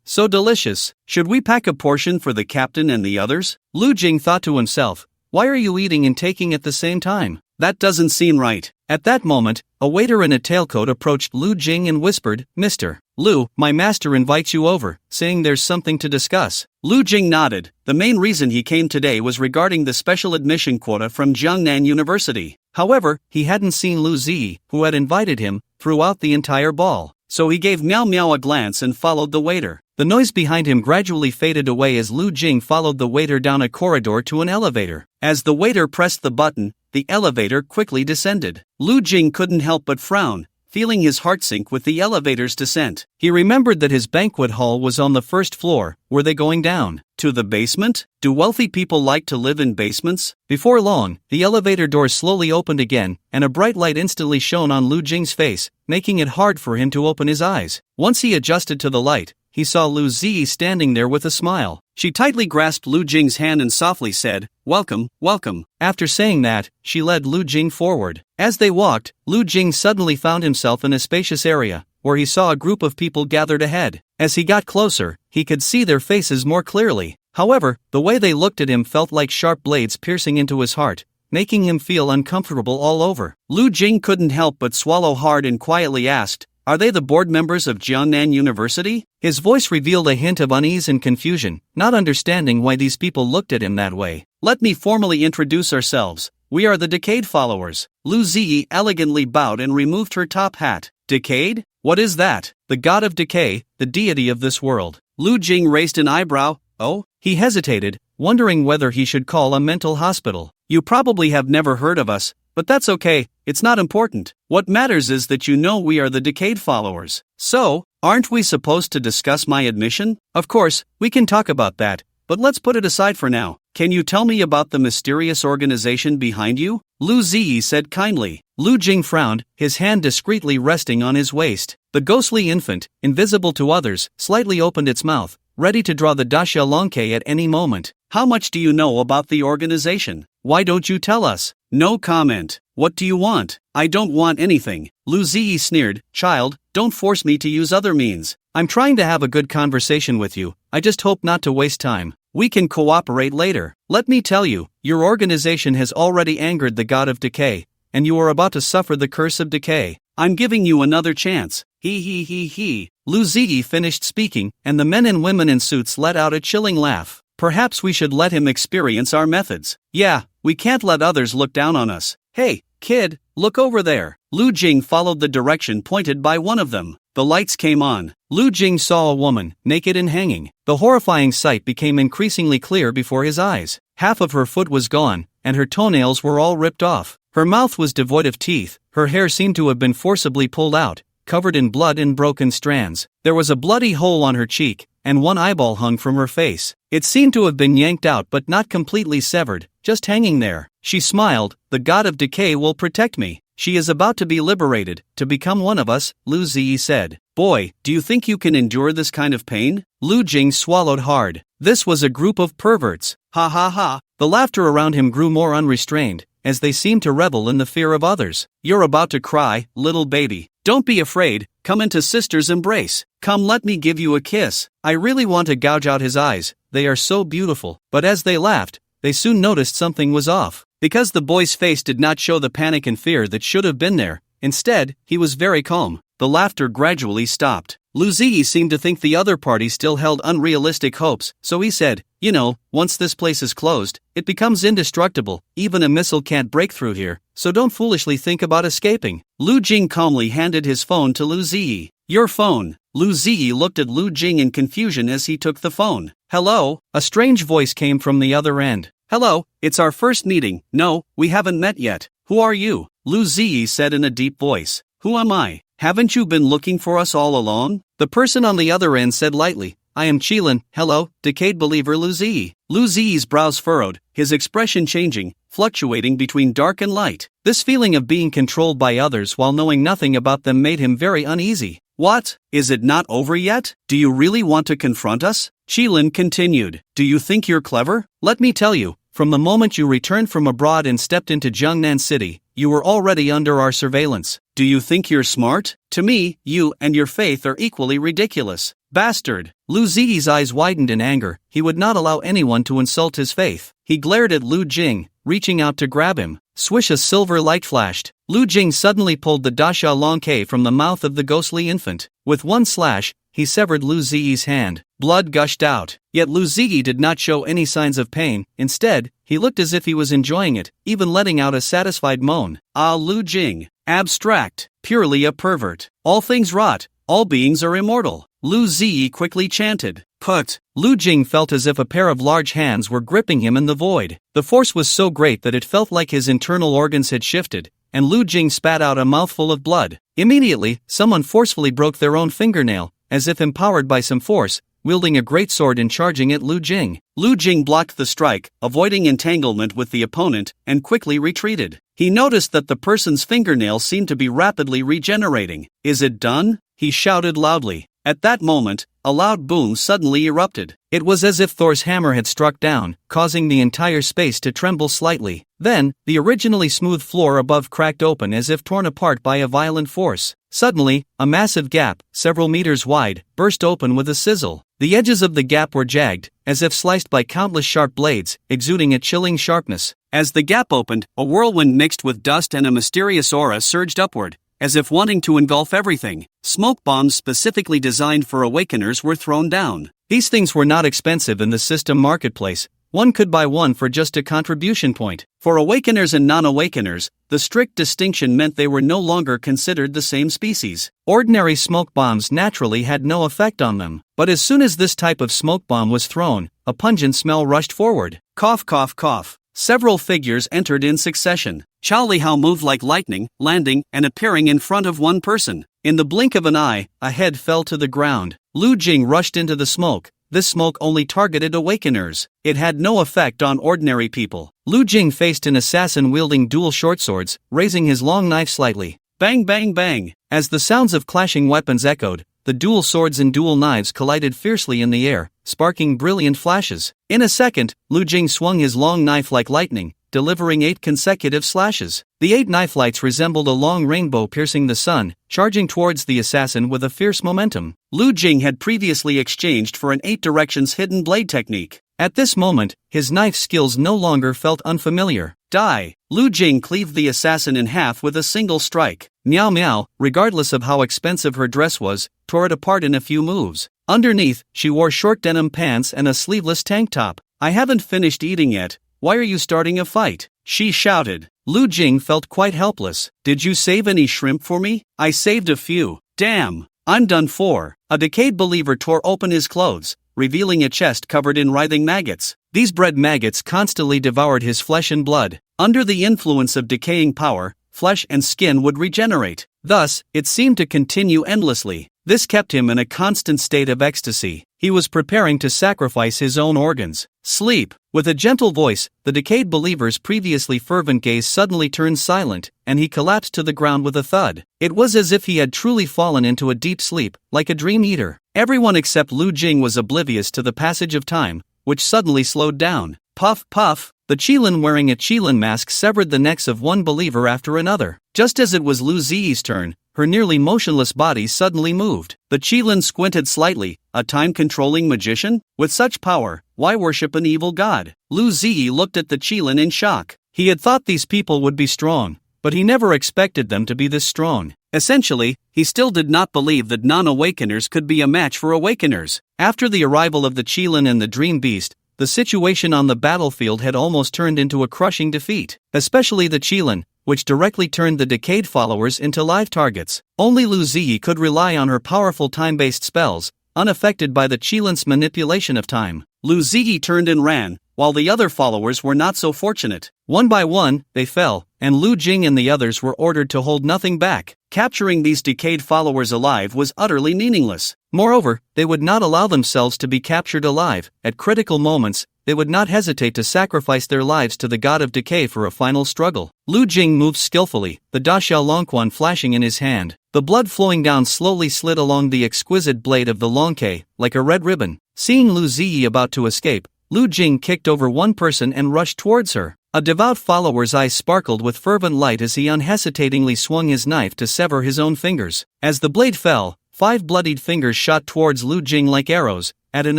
So delicious. Should we pack a portion for the captain and the others? Lu Jing thought to himself. Why are you eating and taking at the same time? That doesn't seem right. At that moment, a waiter in a tailcoat approached Lu Jing and whispered, Mr. Lu, my master invites you over, saying there's something to discuss. Lu Jing nodded. The main reason he came today was regarding the special admission quota from Jiangnan University. However, he hadn't seen Lu Zi, who had invited him, throughout the entire ball. So he gave Meow Meow a glance and followed the waiter. The noise behind him gradually faded away as Lu Jing followed the waiter down a corridor to an elevator. As the waiter pressed the button, the elevator quickly descended. Lu Jing couldn't help but frown, feeling his heart sink with the elevator's descent. He remembered that his banquet hall was on the first floor. Were they going down to the basement? Do wealthy people like to live in basements? Before long, the elevator doors slowly opened again, and a bright light instantly shone on Lu Jing's face, making it hard for him to open his eyes. Once he adjusted to the light, he saw Lu Zi standing there with a smile. She tightly grasped Lu Jing's hand and softly said, Welcome, welcome. After saying that, she led Lu Jing forward. As they walked, Lu Jing suddenly found himself in a spacious area, where he saw a group of people gathered ahead. As he got closer, he could see their faces more clearly. However, the way they looked at him felt like sharp blades piercing into his heart, making him feel uncomfortable all over. Lu Jing couldn't help but swallow hard and quietly asked, Are they the board members of Jiangnan University? His voice revealed a hint of unease and confusion, not understanding why these people looked at him that way. Let me formally introduce ourselves. We are the Decade followers. Lu Zi elegantly bowed and removed her top hat. Decade? What is that? The god of decay, the deity of this world. Lu Jing raised an eyebrow. Oh? He hesitated, wondering whether he should call a mental hospital. You probably have never heard of us, but that's okay, it's not important. What matters is that you know we are the Decade followers. So, aren't we supposed to discuss my admission? Of course, we can talk about that, but let's put it aside for now. Can you tell me about the mysterious organization behind you? Lu Zi said kindly. Lu Jing frowned, his hand discreetly resting on his waist. The ghostly infant, invisible to others, slightly opened its mouth, ready to draw the Daxia Longke at any moment. How much do you know about the organization? Why don't you tell us? No comment. What do you want? I don't want anything. Lu Zi sneered. Child, don't force me to use other means. I'm trying to have a good conversation with you, I just hope not to waste time. We can cooperate later. Let me tell you, your organization has already angered the god of decay, and you are about to suffer the curse of decay. I'm giving you another chance. He. Lu Ziyi finished speaking, and the men and women in suits let out a chilling laugh. Perhaps we should let him experience our methods. Yeah, we can't let others look down on us. Hey, kid, look over there. Lu Jing followed the direction pointed by one of them. The lights came on. Lu Jing saw a woman, naked and hanging. The horrifying sight became increasingly clear before his eyes. Half of her foot was gone, and her toenails were all ripped off. Her mouth was devoid of teeth. Her hair seemed to have been forcibly pulled out, covered in blood in broken strands. There was a bloody hole on her cheek, and one eyeball hung from her face. It seemed to have been yanked out but not completely severed, just hanging there. She smiled. The god of decay will protect me. She is about to be liberated, to become one of us, Lu Ziyi said. Boy, do you think you can endure this kind of pain? Lu Jing swallowed hard. This was a group of perverts. Ha ha ha. The laughter around him grew more unrestrained, as they seemed to revel in the fear of others. You're about to cry, little baby. Don't be afraid, come into sister's embrace. Come, let me give you a kiss. I really want to gouge out his eyes, they are so beautiful. But as they laughed, they soon noticed something was off. Because the boy's face did not show the panic and fear that should have been there. Instead, he was very calm. The laughter gradually stopped. Lu Ziyi seemed to think the other party still held unrealistic hopes, so he said, you know, once this place is closed, it becomes indestructible. Even a missile can't break through here, so don't foolishly think about escaping. Lu Jing calmly handed his phone to Lu Ziyi. Your phone. Lu Ziyi looked at Lu Jing in confusion as he took the phone. Hello? A strange voice came from the other end. Hello, it's our first meeting. No, we haven't met yet. Who are you? Lu Ziyi said in a deep voice. Who am I? Haven't you been looking for us all along? The person on the other end said lightly. I am Qilin. Hello, decayed believer Lu Ziyi. Lu Ziyi's brows furrowed, his expression changing, fluctuating between dark and light. This feeling of being controlled by others while knowing nothing about them made him very uneasy. What? Is it not over yet? Do you really want to confront us? Qilin continued. Do you think you're clever? Let me tell you, from the moment you returned from abroad and stepped into Jiangnan City, you were already under our surveillance. Do you think you're smart? To me, you and your faith are equally ridiculous. Bastard! Lu Ziyi's eyes widened in anger. He would not allow anyone to insult his faith. He glared at Lu Jing, reaching out to grab him. Swish, a silver light flashed. Lu Jing suddenly pulled the Dasha Long K from the mouth of the ghostly infant. With one slash, he severed Lu Ziyi's hand. Blood gushed out. Yet Lu Ziyi did not show any signs of pain. Instead, he looked as if he was enjoying it, even letting out a satisfied moan. Ah, Lu Jing. Abstract. Purely a pervert. All things rot. All beings are immortal. Lu Ziyi quickly chanted. Put. Lu Jing felt as if a pair of large hands were gripping him in the void. The force was so great that it felt like his internal organs had shifted, and Lu Jing spat out a mouthful of blood. Immediately, someone forcefully broke their own fingernail, as if empowered by some force, wielding a great sword and charging at Lu Jing. Lu Jing blocked the strike, avoiding entanglement with the opponent, and quickly retreated. He noticed that the person's fingernails seemed to be rapidly regenerating. Is it done? He shouted loudly. At that moment, a loud boom suddenly erupted. It was as if Thor's hammer had struck down, causing the entire space to tremble slightly. Then, the originally smooth floor above cracked open as if torn apart by a violent force. Suddenly, a massive gap, several meters wide, burst open with a sizzle. The edges of the gap were jagged, as if sliced by countless sharp blades, exuding a chilling sharpness. As the gap opened, a whirlwind mixed with dust and a mysterious aura surged upward, as if wanting to engulf everything. Smoke bombs specifically designed for awakeners were thrown down. These things were not expensive in the system marketplace. One could buy one for just a contribution point. For awakeners and non-awakeners, the strict distinction meant they were no longer considered the same species. Ordinary smoke bombs naturally had no effect on them. But as soon as this type of smoke bomb was thrown, a pungent smell rushed forward. Cough, cough, cough. Several figures entered in succession. Chao Lihao moved like lightning, landing and appearing in front of one person. In the blink of an eye, a head fell to the ground. Lu Jing rushed into the smoke. This smoke only targeted awakeners. It had no effect on ordinary people. Lu Jing faced an assassin wielding dual short swords, raising his long knife slightly. Bang, bang, bang. As the sounds of clashing weapons echoed, the dual swords and dual knives collided fiercely in the air, sparking brilliant flashes. In a second, Lu Jing swung his long knife like lightning, delivering 8 consecutive slashes. The 8 knife lights resembled a long rainbow piercing the sun, charging towards the assassin with a fierce momentum. Lu Jing had previously exchanged for an 8 directions hidden blade technique. At this moment, his knife skills no longer felt unfamiliar. Die! Lu Jing cleaved the assassin in half with a single strike. Meow Meow, regardless of how expensive her dress was, tore it apart in a few moves. Underneath, she wore short denim pants and a sleeveless tank top. I haven't finished eating yet. Why are you starting a fight? She shouted. Lu Jing felt quite helpless. Did you save any shrimp for me? I saved a few. Damn! I'm done for. A decayed believer tore open his clothes, revealing a chest covered in writhing maggots. These bread maggots constantly devoured his flesh and blood. Under the influence of decaying power, flesh and skin would regenerate. Thus, it seemed to continue endlessly. This kept him in a constant state of ecstasy. He was preparing to sacrifice his own organs. Sleep. With a gentle voice, the decayed believer's previously fervent gaze suddenly turned silent, and he collapsed to the ground with a thud. It was as if he had truly fallen into a deep sleep, like a dream eater. Everyone except Lu Jing was oblivious to the passage of time, which suddenly slowed down. Puff, puff. The Qilin wearing a Qilin mask severed the necks of one believer after another. Just as it was Lu Ziyi's turn, her nearly motionless body suddenly moved. The Qilin squinted slightly. A time-controlling magician? With such power, why worship an evil god? Lu Ziyi looked at the Qilin in shock. He had thought these people would be strong, but he never expected them to be this strong. Essentially, he still did not believe that non-awakeners could be a match for awakeners. After the arrival of the Qilin and the Dream Beast, the situation on the battlefield had almost turned into a crushing defeat, especially the Qilin, which directly turned the decayed followers into live targets. Only Lu Ziyi could rely on her powerful time-based spells, unaffected by the Qilin's manipulation of time. Lu Ziyi turned and ran, while the other followers were not so fortunate. One by one, they fell, and Lu Jing and the others were ordered to hold nothing back. Capturing these decayed followers alive was utterly meaningless. Moreover, they would not allow themselves to be captured alive. At critical moments, they would not hesitate to sacrifice their lives to the god of decay for a final struggle. Lu Jing moved skillfully, the Da Xiao Longquan flashing in his hand. The blood flowing down slowly slid along the exquisite blade of the Longquan, like a red ribbon. Seeing Lu Ziyi about to escape, Lu Jing kicked over one person and rushed towards her. A devout follower's eyes sparkled with fervent light as he unhesitatingly swung his knife to sever his own fingers. As the blade fell, 5 bloodied fingers shot towards Lu Jing like arrows, at an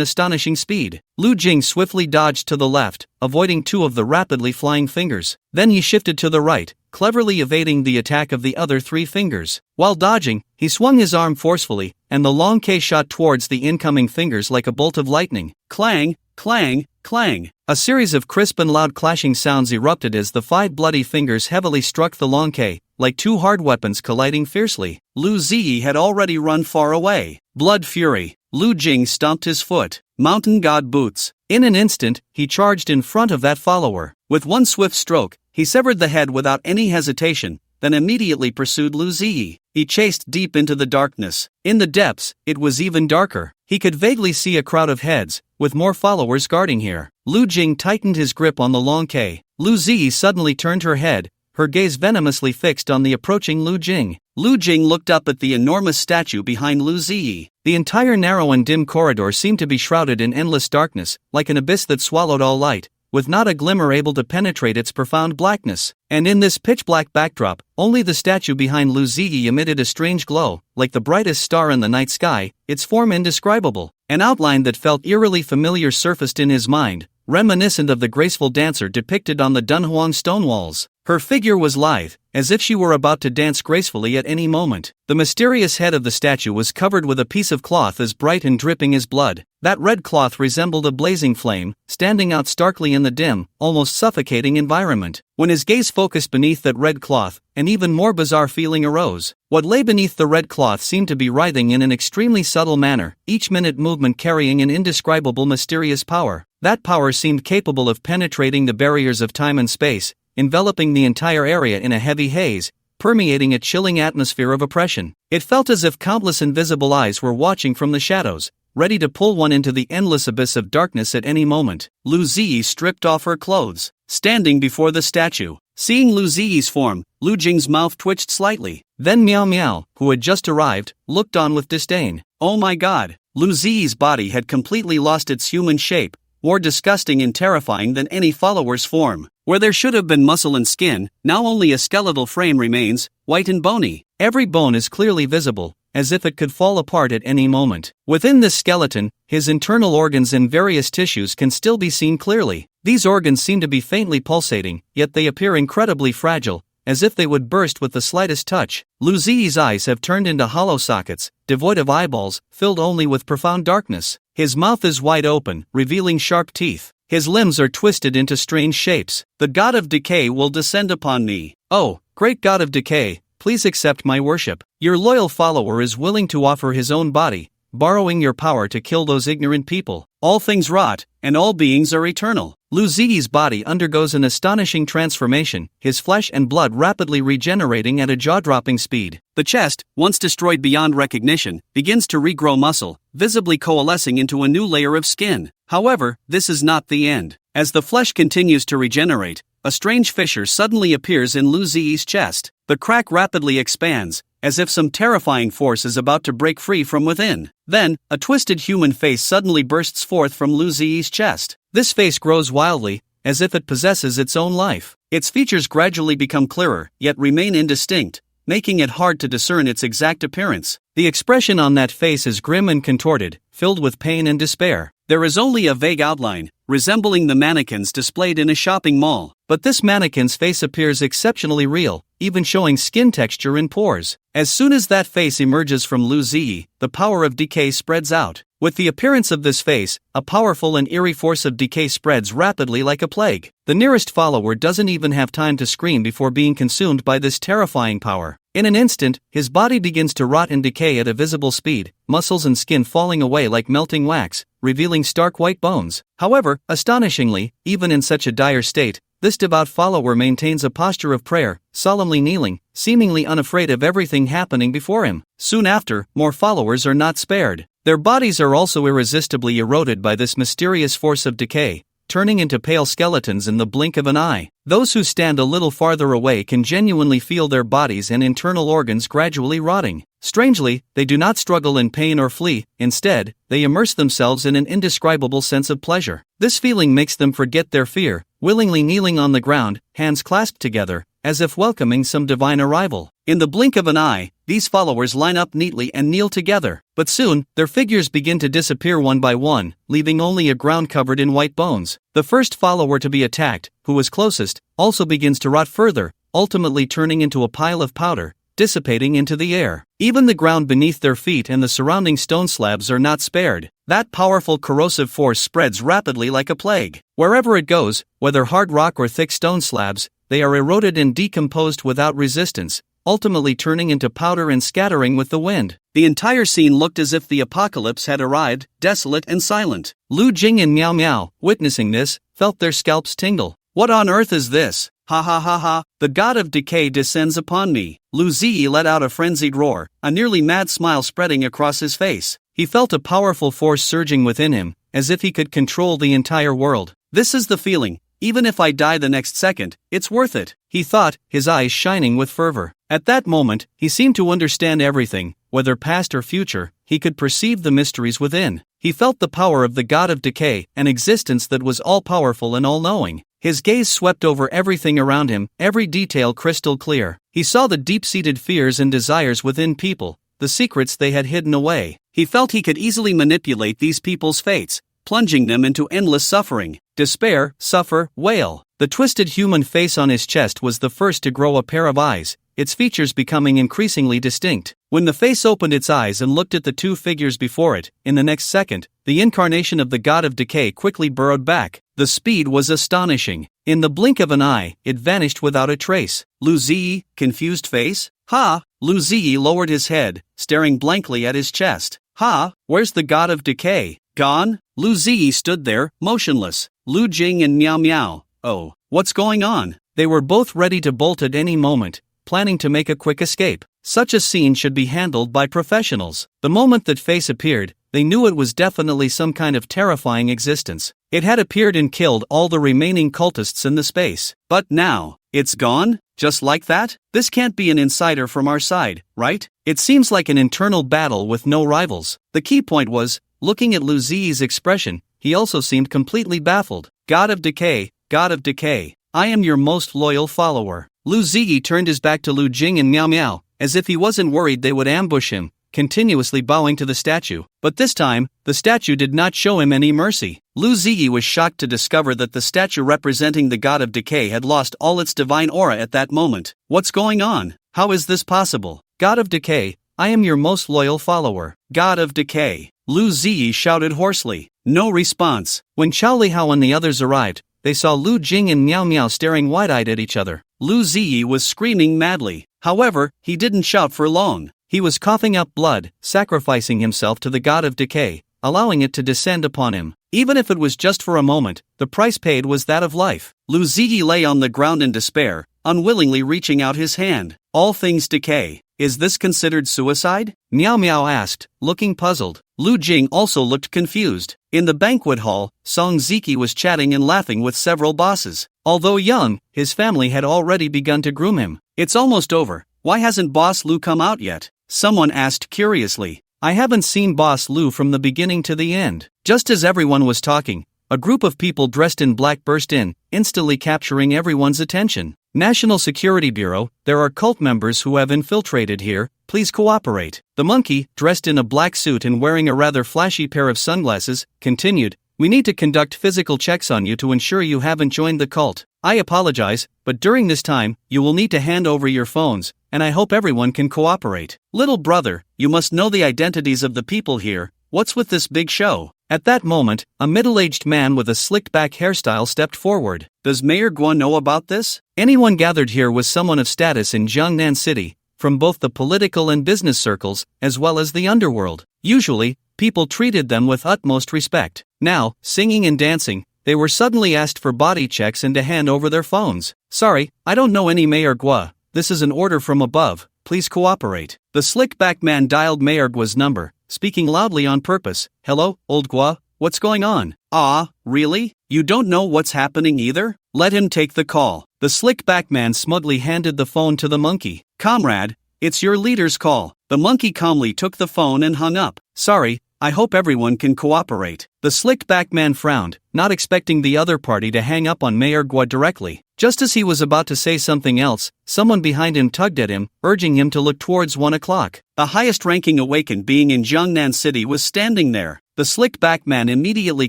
astonishing speed. Lu Jing swiftly dodged to the left, avoiding 2 of the rapidly flying fingers. Then he shifted to the right, cleverly evading the attack of the other 3 fingers. While dodging, he swung his arm forcefully, and the long K shot towards the incoming fingers like a bolt of lightning. Clang, clang, clang. A series of crisp and loud clashing sounds erupted as the 5 bloody fingers heavily struck the long K, like 2 hard weapons colliding fiercely. Lu Ziyi had already run far away. Blood fury. Lu Jing stomped his foot. Mountain god boots. In an instant, he charged in front of that follower. With one swift stroke, he severed the head without any hesitation, then immediately pursued Lu Ziyi. He chased deep into the darkness. In the depths, it was even darker. He could vaguely see a crowd of heads, with more followers guarding here. Lu Jing tightened his grip on the long K. Lu Ziyi suddenly turned her head, her gaze venomously fixed on the approaching Lu Jing. Lu Jing looked up at the enormous statue behind Lu Ziyi. The entire narrow and dim corridor seemed to be shrouded in endless darkness, like an abyss that swallowed all light, with not a glimmer able to penetrate its profound blackness. And in this pitch-black backdrop, only the statue behind Lu Ziyi emitted a strange glow, like the brightest star in the night sky, its form indescribable. An outline that felt eerily familiar surfaced in his mind, reminiscent of the graceful dancer depicted on the Dunhuang stone walls. Her figure was lithe, as if she were about to dance gracefully at any moment. The mysterious head of the statue was covered with a piece of cloth as bright and dripping as blood. That red cloth resembled a blazing flame, standing out starkly in the dim, almost suffocating environment. When his gaze focused beneath that red cloth, an even more bizarre feeling arose. What lay beneath the red cloth seemed to be writhing in an extremely subtle manner, each minute movement carrying an indescribable mysterious power. That power seemed capable of penetrating the barriers of time and space, enveloping the entire area in a heavy haze, permeating a chilling atmosphere of oppression. It felt as if countless invisible eyes were watching from the shadows, ready to pull one into the endless abyss of darkness at any moment. Lu Ziyi stripped off her clothes, standing before the statue. Seeing Lu Ziyi's form, Lu Jing's mouth twitched slightly. Then Meow Meow, who had just arrived, looked on with disdain. Oh my god! Lu Ziyi's body had completely lost its human shape, more disgusting and terrifying than any follower's form. Where there should have been muscle and skin, now only a skeletal frame remains, white and bony. Every bone is clearly visible, as if it could fall apart at any moment. Within this skeleton, his internal organs and various tissues can still be seen clearly. These organs seem to be faintly pulsating, yet they appear incredibly fragile, as if they would burst with the slightest touch. Lu Ziyi's eyes have turned into hollow sockets, devoid of eyeballs, filled only with profound darkness. His mouth is wide open, revealing sharp teeth. His limbs are twisted into strange shapes. The god of decay will descend upon me. Oh, great god of decay, please accept my worship. Your loyal follower is willing to offer his own body, borrowing your power to kill those ignorant people. All things rot, and all beings are eternal. Lu Ziyi's body undergoes an astonishing transformation, his flesh and blood rapidly regenerating at a jaw-dropping speed. The chest, once destroyed beyond recognition, begins to regrow muscle, visibly coalescing into a new layer of skin. However, this is not the end. As the flesh continues to regenerate, a strange fissure suddenly appears in Lu Ziyi's chest. The crack rapidly expands, as if some terrifying force is about to break free from within. Then, a twisted human face suddenly bursts forth from Lu Ziyi's chest. This face grows wildly, as if it possesses its own life. Its features gradually become clearer, yet remain indistinct, making it hard to discern its exact appearance. The expression on that face is grim and contorted, filled with pain and despair. There is only a vague outline, resembling the mannequins displayed in a shopping mall. But this mannequin's face appears exceptionally real, even showing skin texture and pores. As soon as that face emerges from Lu Ziyi, the power of decay spreads out. With the appearance of this face, a powerful and eerie force of decay spreads rapidly like a plague. The nearest follower doesn't even have time to scream before being consumed by this terrifying power. In an instant, his body begins to rot and decay at a visible speed, muscles and skin falling away like melting wax, revealing stark white bones. However, astonishingly, even in such a dire state, this devout follower maintains a posture of prayer, solemnly kneeling, seemingly unafraid of everything happening before him. Soon after, more followers are not spared. Their bodies are also irresistibly eroded by this mysterious force of decay, turning into pale skeletons in the blink of an eye. Those who stand a little farther away can genuinely feel their bodies and internal organs gradually rotting. Strangely, they do not struggle in pain or flee. Instead, they immerse themselves in an indescribable sense of pleasure. This feeling makes them forget their fear, willingly kneeling on the ground, hands clasped together, as if welcoming some divine arrival. In the blink of an eye, these followers line up neatly and kneel together. But soon, their figures begin to disappear one by one, leaving only a ground covered in white bones. The first follower to be attacked, who was closest, also begins to rot further, ultimately turning into a pile of powder, dissipating into the air. Even the ground beneath their feet and the surrounding stone slabs are not spared. That powerful corrosive force spreads rapidly like a plague. Wherever it goes, whether hard rock or thick stone slabs, they are eroded and decomposed without resistance, ultimately turning into powder and scattering with the wind. The entire scene looked as if the apocalypse had arrived, desolate and silent. Lu Jing and Miao Miao, witnessing this, felt their scalps tingle. What on earth is this? Ha ha ha ha, the god of decay descends upon me. Lu Ziyi let out a frenzied roar, a nearly mad smile spreading across his face. He felt a powerful force surging within him, as if he could control the entire world. This is the feeling. Even if I die the next second, it's worth it, he thought, his eyes shining with fervor. At that moment, he seemed to understand everything, whether past or future. He could perceive the mysteries within. He felt the power of the god of decay, an existence that was all-powerful and all-knowing. His gaze swept over everything around him, every detail crystal clear. He saw the deep-seated fears and desires within people, the secrets they had hidden away. He felt he could easily manipulate these people's fates, plunging them into endless suffering, despair, suffer, wail. The twisted human face on his chest was the first to grow a pair of eyes, its features becoming increasingly distinct. When the face opened its eyes and looked at the two figures before it, in the next second, the incarnation of the god of decay quickly burrowed back. The speed was astonishing. In the blink of an eye, it vanished without a trace. Lu Ziyi, confused face? Ha! Lu Ziyi lowered his head, staring blankly at his chest. Ha! Where's the god of decay? Gone? Lu Ziyi stood there, motionless. Lu Jing and Miao Miao. Oh, what's going on? They were both ready to bolt at any moment, planning to make a quick escape. Such a scene should be handled by professionals. The moment that face appeared, they knew it was definitely some kind of terrifying existence. It had appeared and killed all the remaining cultists in the space. But now, it's gone? Just like that? This can't be an insider from our side, right? It seems like an internal battle with no rivals. The key point was, looking at Lu Ziyi's expression, he also seemed completely baffled. God of decay, I am your most loyal follower. Lu Ziyi turned his back to Lu Jing and Miao Miao, as if he wasn't worried they would ambush him, continuously bowing to the statue. But this time, the statue did not show him any mercy. Lu Ziyi was shocked to discover that the statue representing the god of decay had lost all its divine aura at that moment. What's going on? How is this possible? God of decay, I am your most loyal follower. God of decay. Lu Ziyi shouted hoarsely. No response. When Chao Lihao and the others arrived, they saw Lu Jing and Miao Miao staring wide-eyed at each other. Lu Ziyi was screaming madly. However, he didn't shout for long. He was coughing up blood, sacrificing himself to the god of decay, allowing it to descend upon him. Even if it was just for a moment, the price paid was that of life. Lu Ziyi lay on the ground in despair, unwillingly reaching out his hand. All things decay. Is this considered suicide? Miao Miao asked, looking puzzled. Lu Jing also looked confused. In the banquet hall, Song Ziki was chatting and laughing with several bosses. Although young, his family had already begun to groom him. It's almost over. Why hasn't Boss Lu come out yet? Someone asked curiously. I haven't seen Boss Lu from the beginning to the end. Just as everyone was talking, a group of people dressed in black burst in, instantly capturing everyone's attention. National Security Bureau, there are cult members who have infiltrated here, please cooperate. The monkey, dressed in a black suit and wearing a rather flashy pair of sunglasses, continued, we need to conduct physical checks on you to ensure you haven't joined the cult. I apologize, but during this time, you will need to hand over your phones, and I hope everyone can cooperate. Little brother, you must know the identities of the people here. What's with this big show? At that moment, a middle-aged man with a slicked-back hairstyle stepped forward. Does Mayor Guo know about this? Anyone gathered here was someone of status in Jiangnan City, from both the political and business circles, as well as the underworld. Usually, people treated them with utmost respect. Now, singing and dancing, they were suddenly asked for body checks and to hand over their phones. Sorry, I don't know any Mayor Guo. This is an order from above. Please cooperate. The slick-back man dialed Mayor Guo's number, speaking loudly on purpose. Hello, old Guo, what's going on? Ah, really? You don't know what's happening either? Let him take the call. The slick-back man smugly handed the phone to the monkey. Comrade, it's your leader's call. The monkey calmly took the phone and hung up. Sorry, I hope everyone can cooperate. The slick-back man frowned, not expecting the other party to hang up on Mayor Guo directly. Just as he was about to say something else, someone behind him tugged at him, urging him to look towards 1 o'clock. The highest-ranking awakened being in Jiangnan City was standing there. The slick-back man immediately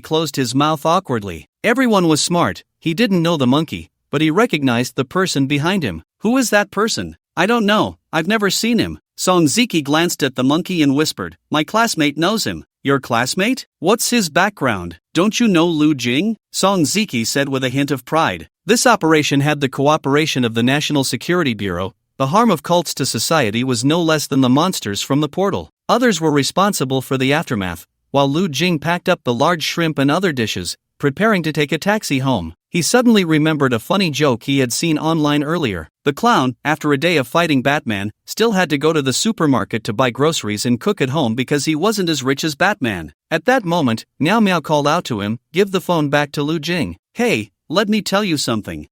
closed his mouth awkwardly. Everyone was smart. He didn't know the monkey, but he recognized the person behind him. Who is that person? I don't know. I've never seen him. Song Ziki glanced at the monkey and whispered, my classmate knows him. Your classmate? What's his background? Don't you know Lu Jing? Song Ziki said with a hint of pride. This operation had the cooperation of the National Security Bureau. The harm of cults to society was no less than the monsters from the portal. Others were responsible for the aftermath, while Lu Jing packed up the large shrimp and other dishes, preparing to take a taxi home. He suddenly remembered a funny joke he had seen online earlier. The clown, after a day of fighting Batman, still had to go to the supermarket to buy groceries and cook at home because he wasn't as rich as Batman. At that moment, Miao Miao called out to him, give the phone back to Lu Jing. Hey, let me tell you something.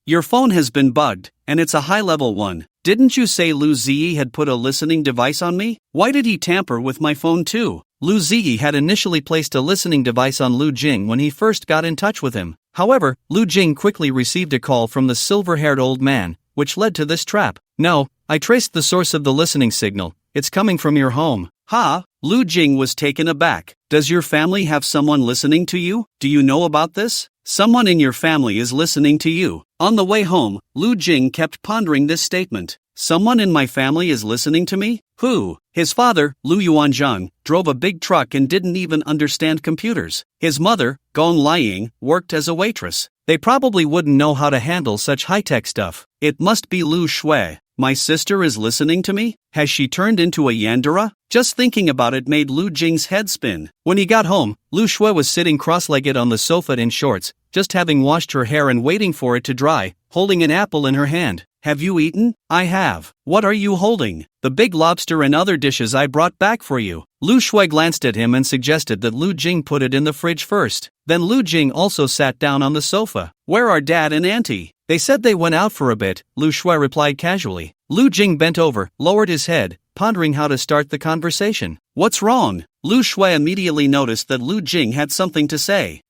Your phone has been bugged, and it's a high-level one. Didn't you say Lu Ziyi had put a listening device on me? Why did he tamper with my phone too? Lu Ziyi had initially placed a listening device on Lu Jing when he first got in touch with him. However, Lu Jing quickly received a call from the silver-haired old man, which led to this trap. No, I traced the source of the listening signal. It's coming from your home. Ha! Lu Jing was taken aback. Does your family have someone listening to you? Do you know about this? Someone in your family is listening to you. On the way home, Lu Jing kept pondering this statement. Someone in my family is listening to me? Who? His father, Lu Yuanzhang, drove a big truck and didn't even understand computers. His mother, Gong Liang, worked as a waitress. They probably wouldn't know how to handle such high-tech stuff. It must be Lu Shui. My sister is listening to me? Has she turned into a yandere? Just thinking about it made Lu Jing's head spin. When he got home, Lu Shui was sitting cross-legged on the sofa in shorts, just having washed her hair and waiting for it to dry, holding an apple in her hand. Have you eaten? I have. What are you holding? The big lobster and other dishes I brought back for you. Lu Shui glanced at him and suggested that Lu Jing put it in the fridge first. Then Lu Jing also sat down on the sofa. Where are Dad and Auntie? They said they went out for a bit, Lu Shui replied casually. Lu Jing bent over, lowered his head, pondering how to start the conversation. What's wrong? Lu Shui immediately noticed that Lu Jing had something to say.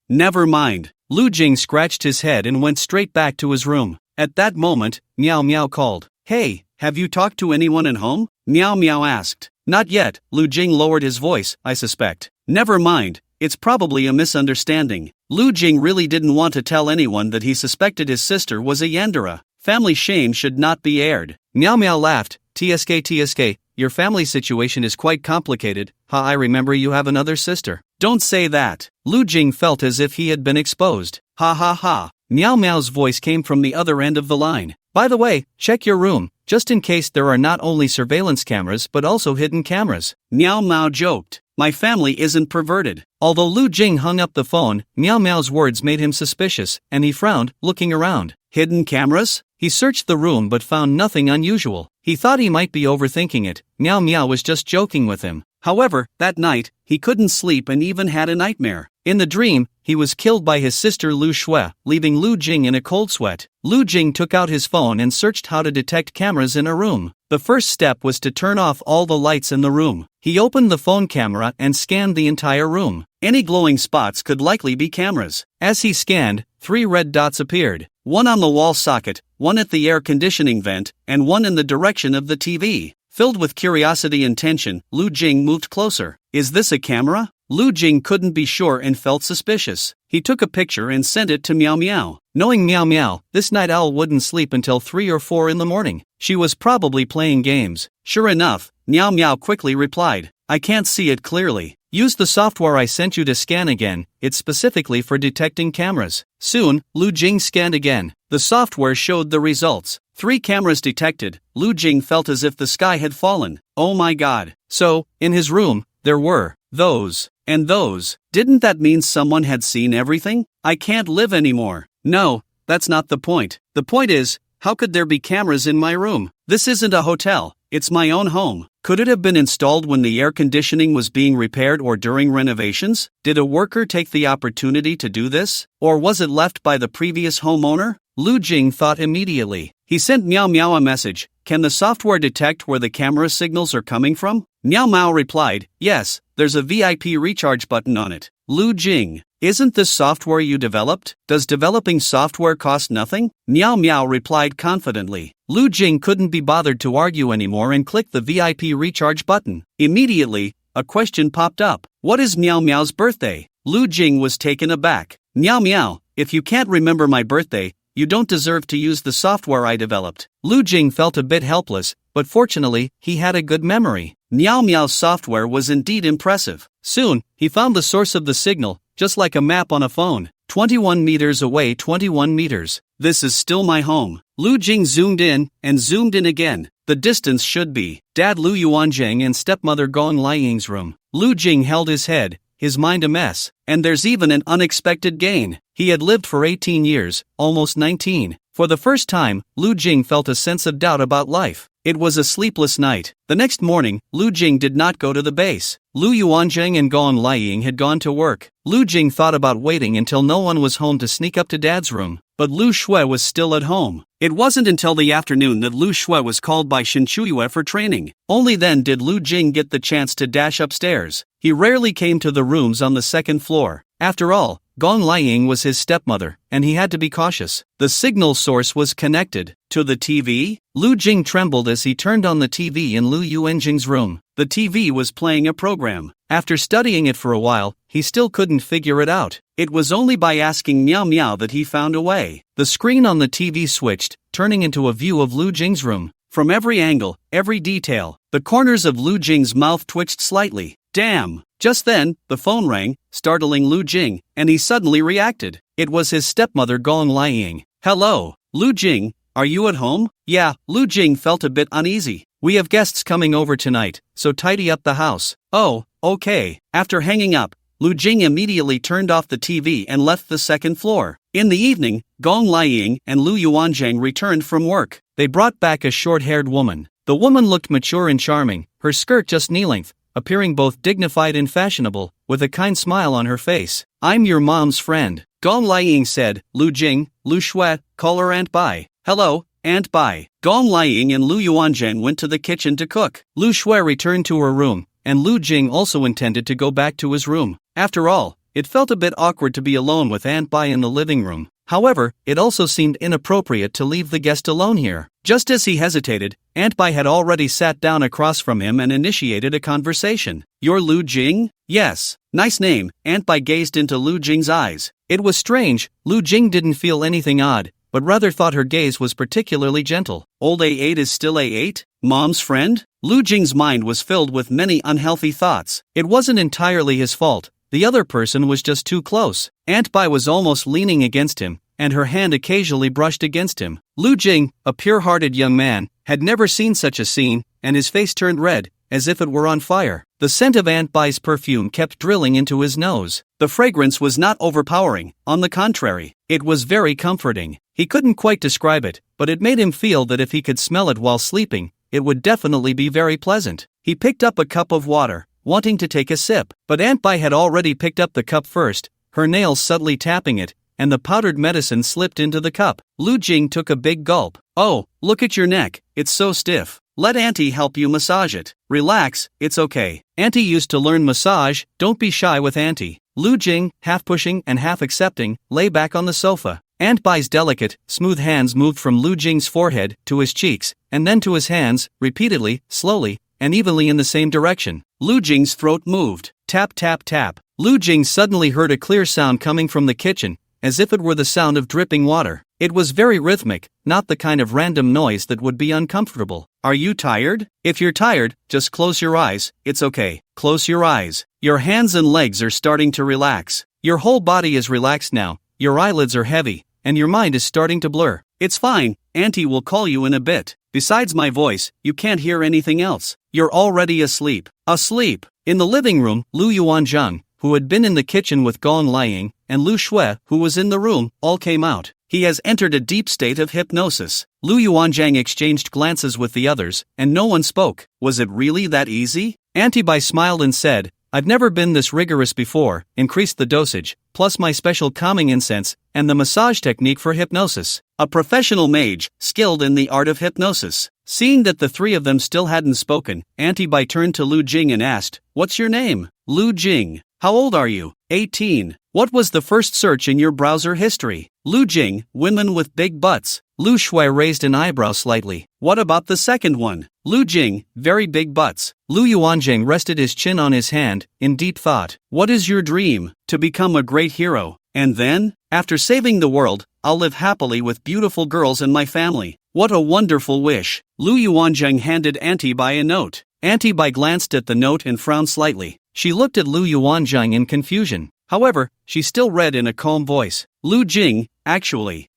Never mind. Lu Jing scratched his head and went straight back to his room. At that moment, Miao Miao called. Hey, have you talked to anyone at home? Meow Meow asked. Not yet, Lu Jing lowered his voice, I suspect. Never mind, it's probably a misunderstanding. Lu Jing really didn't want to tell anyone that he suspected his sister was a yandere. Family shame should not be aired. Meow Meow laughed. TSK, your family situation is quite complicated. I remember you have another sister. Don't say that. Lu Jing felt as if he had been exposed. Ha ha ha. Meow Meow's voice came from the other end of the line. By the way, check your room, just in case there are not only surveillance cameras but also hidden cameras. Meow Meow joked. My family isn't perverted. Although Lu Jing hung up the phone, Meow Meow's words made him suspicious, and he frowned, looking around. Hidden cameras? He searched the room but found nothing unusual. He thought he might be overthinking it. Meow Meow was just joking with him. However, that night, he couldn't sleep and even had a nightmare. In the dream, he was killed by his sister Lu Shui, leaving Lu Jing in a cold sweat. Lu Jing took out his phone and searched how to detect cameras in a room. The first step was to turn off all the lights in the room. He opened the phone camera and scanned the entire room. Any glowing spots could likely be cameras. As he scanned, 3 red dots appeared. One on the wall socket, one at the air conditioning vent, and one in the direction of the TV. Filled with curiosity and tension, Lu Jing moved closer. Is this a camera? Lu Jing couldn't be sure and felt suspicious. He took a picture and sent it to Meow Meow. Knowing Meow Meow, this night owl wouldn't sleep until 3 or 4 in the morning. She was probably playing games. Sure enough, Meow Meow quickly replied. I can't see it clearly. Use the software I sent you to scan again, it's specifically for detecting cameras. Soon, Lu Jing scanned again. The software showed the results. 3 cameras detected. Lu Jing felt as if the sky had fallen. Oh my god. So, in his room, there were those and those. Didn't that mean someone had seen everything? I can't live anymore. No, that's not the point. The point is, how could there be cameras in my room? This isn't a hotel, it's my own home. Could it have been installed when the air conditioning was being repaired or during renovations? Did a worker take the opportunity to do this? Or was it left by the previous homeowner? Lu Jing thought immediately. He sent Meow Meow a message. Can the software detect where the camera signals are coming from? Meow Meow replied, yes, there's a VIP recharge button on it. Lu Jing, isn't this software you developed? Does developing software cost nothing? Meow Meow replied confidently. Lu Jing couldn't be bothered to argue anymore and clicked the VIP recharge button. Immediately, a question popped up. What is Meow Meow's birthday? Lu Jing was taken aback. Meow Meow, if you can't remember my birthday, you don't deserve to use the software I developed. Lu Jing felt a bit helpless, but fortunately, he had a good memory. Meow Meow's software was indeed impressive. Soon, he found the source of the signal, just like a map on a phone. 21 meters away, 21 meters. This is still my home. Lu Jing zoomed in, and zoomed in again. The distance should be Dad Lu Yuanzhang and stepmother Gong Liying's room. Lu Jing held his head, his mind a mess. And there's even an unexpected gain. He had lived for 18 years, almost 19. For the first time, Lu Jing felt a sense of doubt about life. It was a sleepless night. The next morning, Lu Jing did not go to the base. Lu Yuanzhang and Gong Liying had gone to work. Lu Jing thought about waiting until no one was home to sneak up to Dad's room, but Lu Shui was still at home. It wasn't until the afternoon that Lu Shui was called by Shen Chuyue for training. Only then did Lu Jing get the chance to dash upstairs. He rarely came to the rooms on the second floor. After all, Gong Liying was his stepmother, and he had to be cautious. The signal source was connected to the TV. Lu Jing trembled as he turned on the TV in Lu Yuanjing's room. The TV was playing a program. After studying it for a while, he still couldn't figure it out. It was only by asking Meow Meow that he found a way. The screen on the TV switched, turning into a view of Lu Jing's room. From every angle, every detail, the corners of Lu Jing's mouth twitched slightly. Damn! Just then, the phone rang, startling Lu Jing, and he suddenly reacted. It was his stepmother Gong Liying. Hello, Lu Jing, are you at home? Yeah, Lu Jing felt a bit uneasy. We have guests coming over tonight, so tidy up the house. Oh, okay. After hanging up, Lu Jing immediately turned off the TV and left the second floor. In the evening, Gong Liying and Lu Yuanzhang returned from work. They brought back a short-haired woman. The woman looked mature and charming, her skirt just knee-length, appearing both dignified and fashionable, with a kind smile on her face. I'm your mom's friend, Gong Liying said. Lu Jing, Lu Shui, call her Aunt Bai. Hello, Aunt Bai. Gong Liying and Lu Yuanzhang went to the kitchen to cook. Lu Shui returned to her room, and Lu Jing also intended to go back to his room. After all, it felt a bit awkward to be alone with Aunt Bai in the living room. However, it also seemed inappropriate to leave the guest alone here. Just as he hesitated, Aunt Bai had already sat down across from him and initiated a conversation. "You're Lu Jing?" "Yes." "Nice name." Aunt Bai gazed into Lu Jing's eyes. It was strange, Lu Jing didn't feel anything odd, but rather thought her gaze was particularly gentle. Old A8 is still A8? Mom's friend? Lu Jing's mind was filled with many unhealthy thoughts. It wasn't entirely his fault. The other person was just too close. Aunt Bai was almost leaning against him, and her hand occasionally brushed against him. Lu Jing, a pure-hearted young man, had never seen such a scene, and his face turned red, as if it were on fire. The scent of Aunt Bai's perfume kept drilling into his nose. The fragrance was not overpowering, on the contrary, it was very comforting. He couldn't quite describe it, but it made him feel that if he could smell it while sleeping, it would definitely be very pleasant. He picked up a cup of water, wanting to take a sip, but Aunt Bai had already picked up the cup first, her nails subtly tapping it, and the powdered medicine slipped into the cup. Lu Jing took a big gulp. "Oh, look at your neck, it's so stiff. Let Auntie help you massage it. Relax, it's okay. Auntie used to learn massage, don't be shy with Auntie." Lu Jing, half pushing and half accepting, lay back on the sofa. Aunt Bai's delicate, smooth hands moved from Lu Jing's forehead to his cheeks, and then to his hands, repeatedly, slowly, and evenly in the same direction. Lu Jing's throat moved. Tap tap tap. Lu Jing suddenly heard a clear sound coming from the kitchen, as if it were the sound of dripping water. It was very rhythmic, not the kind of random noise that would be uncomfortable. "Are you tired? If you're tired, just close your eyes, it's okay. Close your eyes. Your hands and legs are starting to relax. Your whole body is relaxed now, your eyelids are heavy, and your mind is starting to blur. It's fine, Auntie will call you in a bit. Besides my voice, you can't hear anything else. You're already asleep." Asleep. In the living room, Lu Yuanzhang, who had been in the kitchen with Gong Liang, and Lu Shui, who was in the room, all came out. "He has entered a deep state of hypnosis." Lu Yuanzhang exchanged glances with the others, and no one spoke. Was it really that easy? Auntie Bai smiled and said, "I've never been this rigorous before. Increased the dosage, plus my special calming incense, and the massage technique for hypnosis." A professional mage, skilled in the art of hypnosis. Seeing that the three of them still hadn't spoken, Auntie Bai turned to Lu Jing and asked, "What's your name?" "Lu Jing." "How old are you?" 18. "What was the first search in your browser history?" Lu Jing, women with big butts. Lu Shui raised an eyebrow slightly. "What about the second one?" Lu Jing, very big butts. Lu Yuanzhang rested his chin on his hand, in deep thought. "What is your dream?" "To become a great hero. And then, after saving the world, I'll live happily with beautiful girls and my family." "What a wonderful wish." Lu Yuanzhang handed Auntie Bai a note. Auntie Bai glanced at the note and frowned slightly. She looked at Lu Yuanzhang in confusion. However, she still read in a calm voice. "Lu Jing, actually,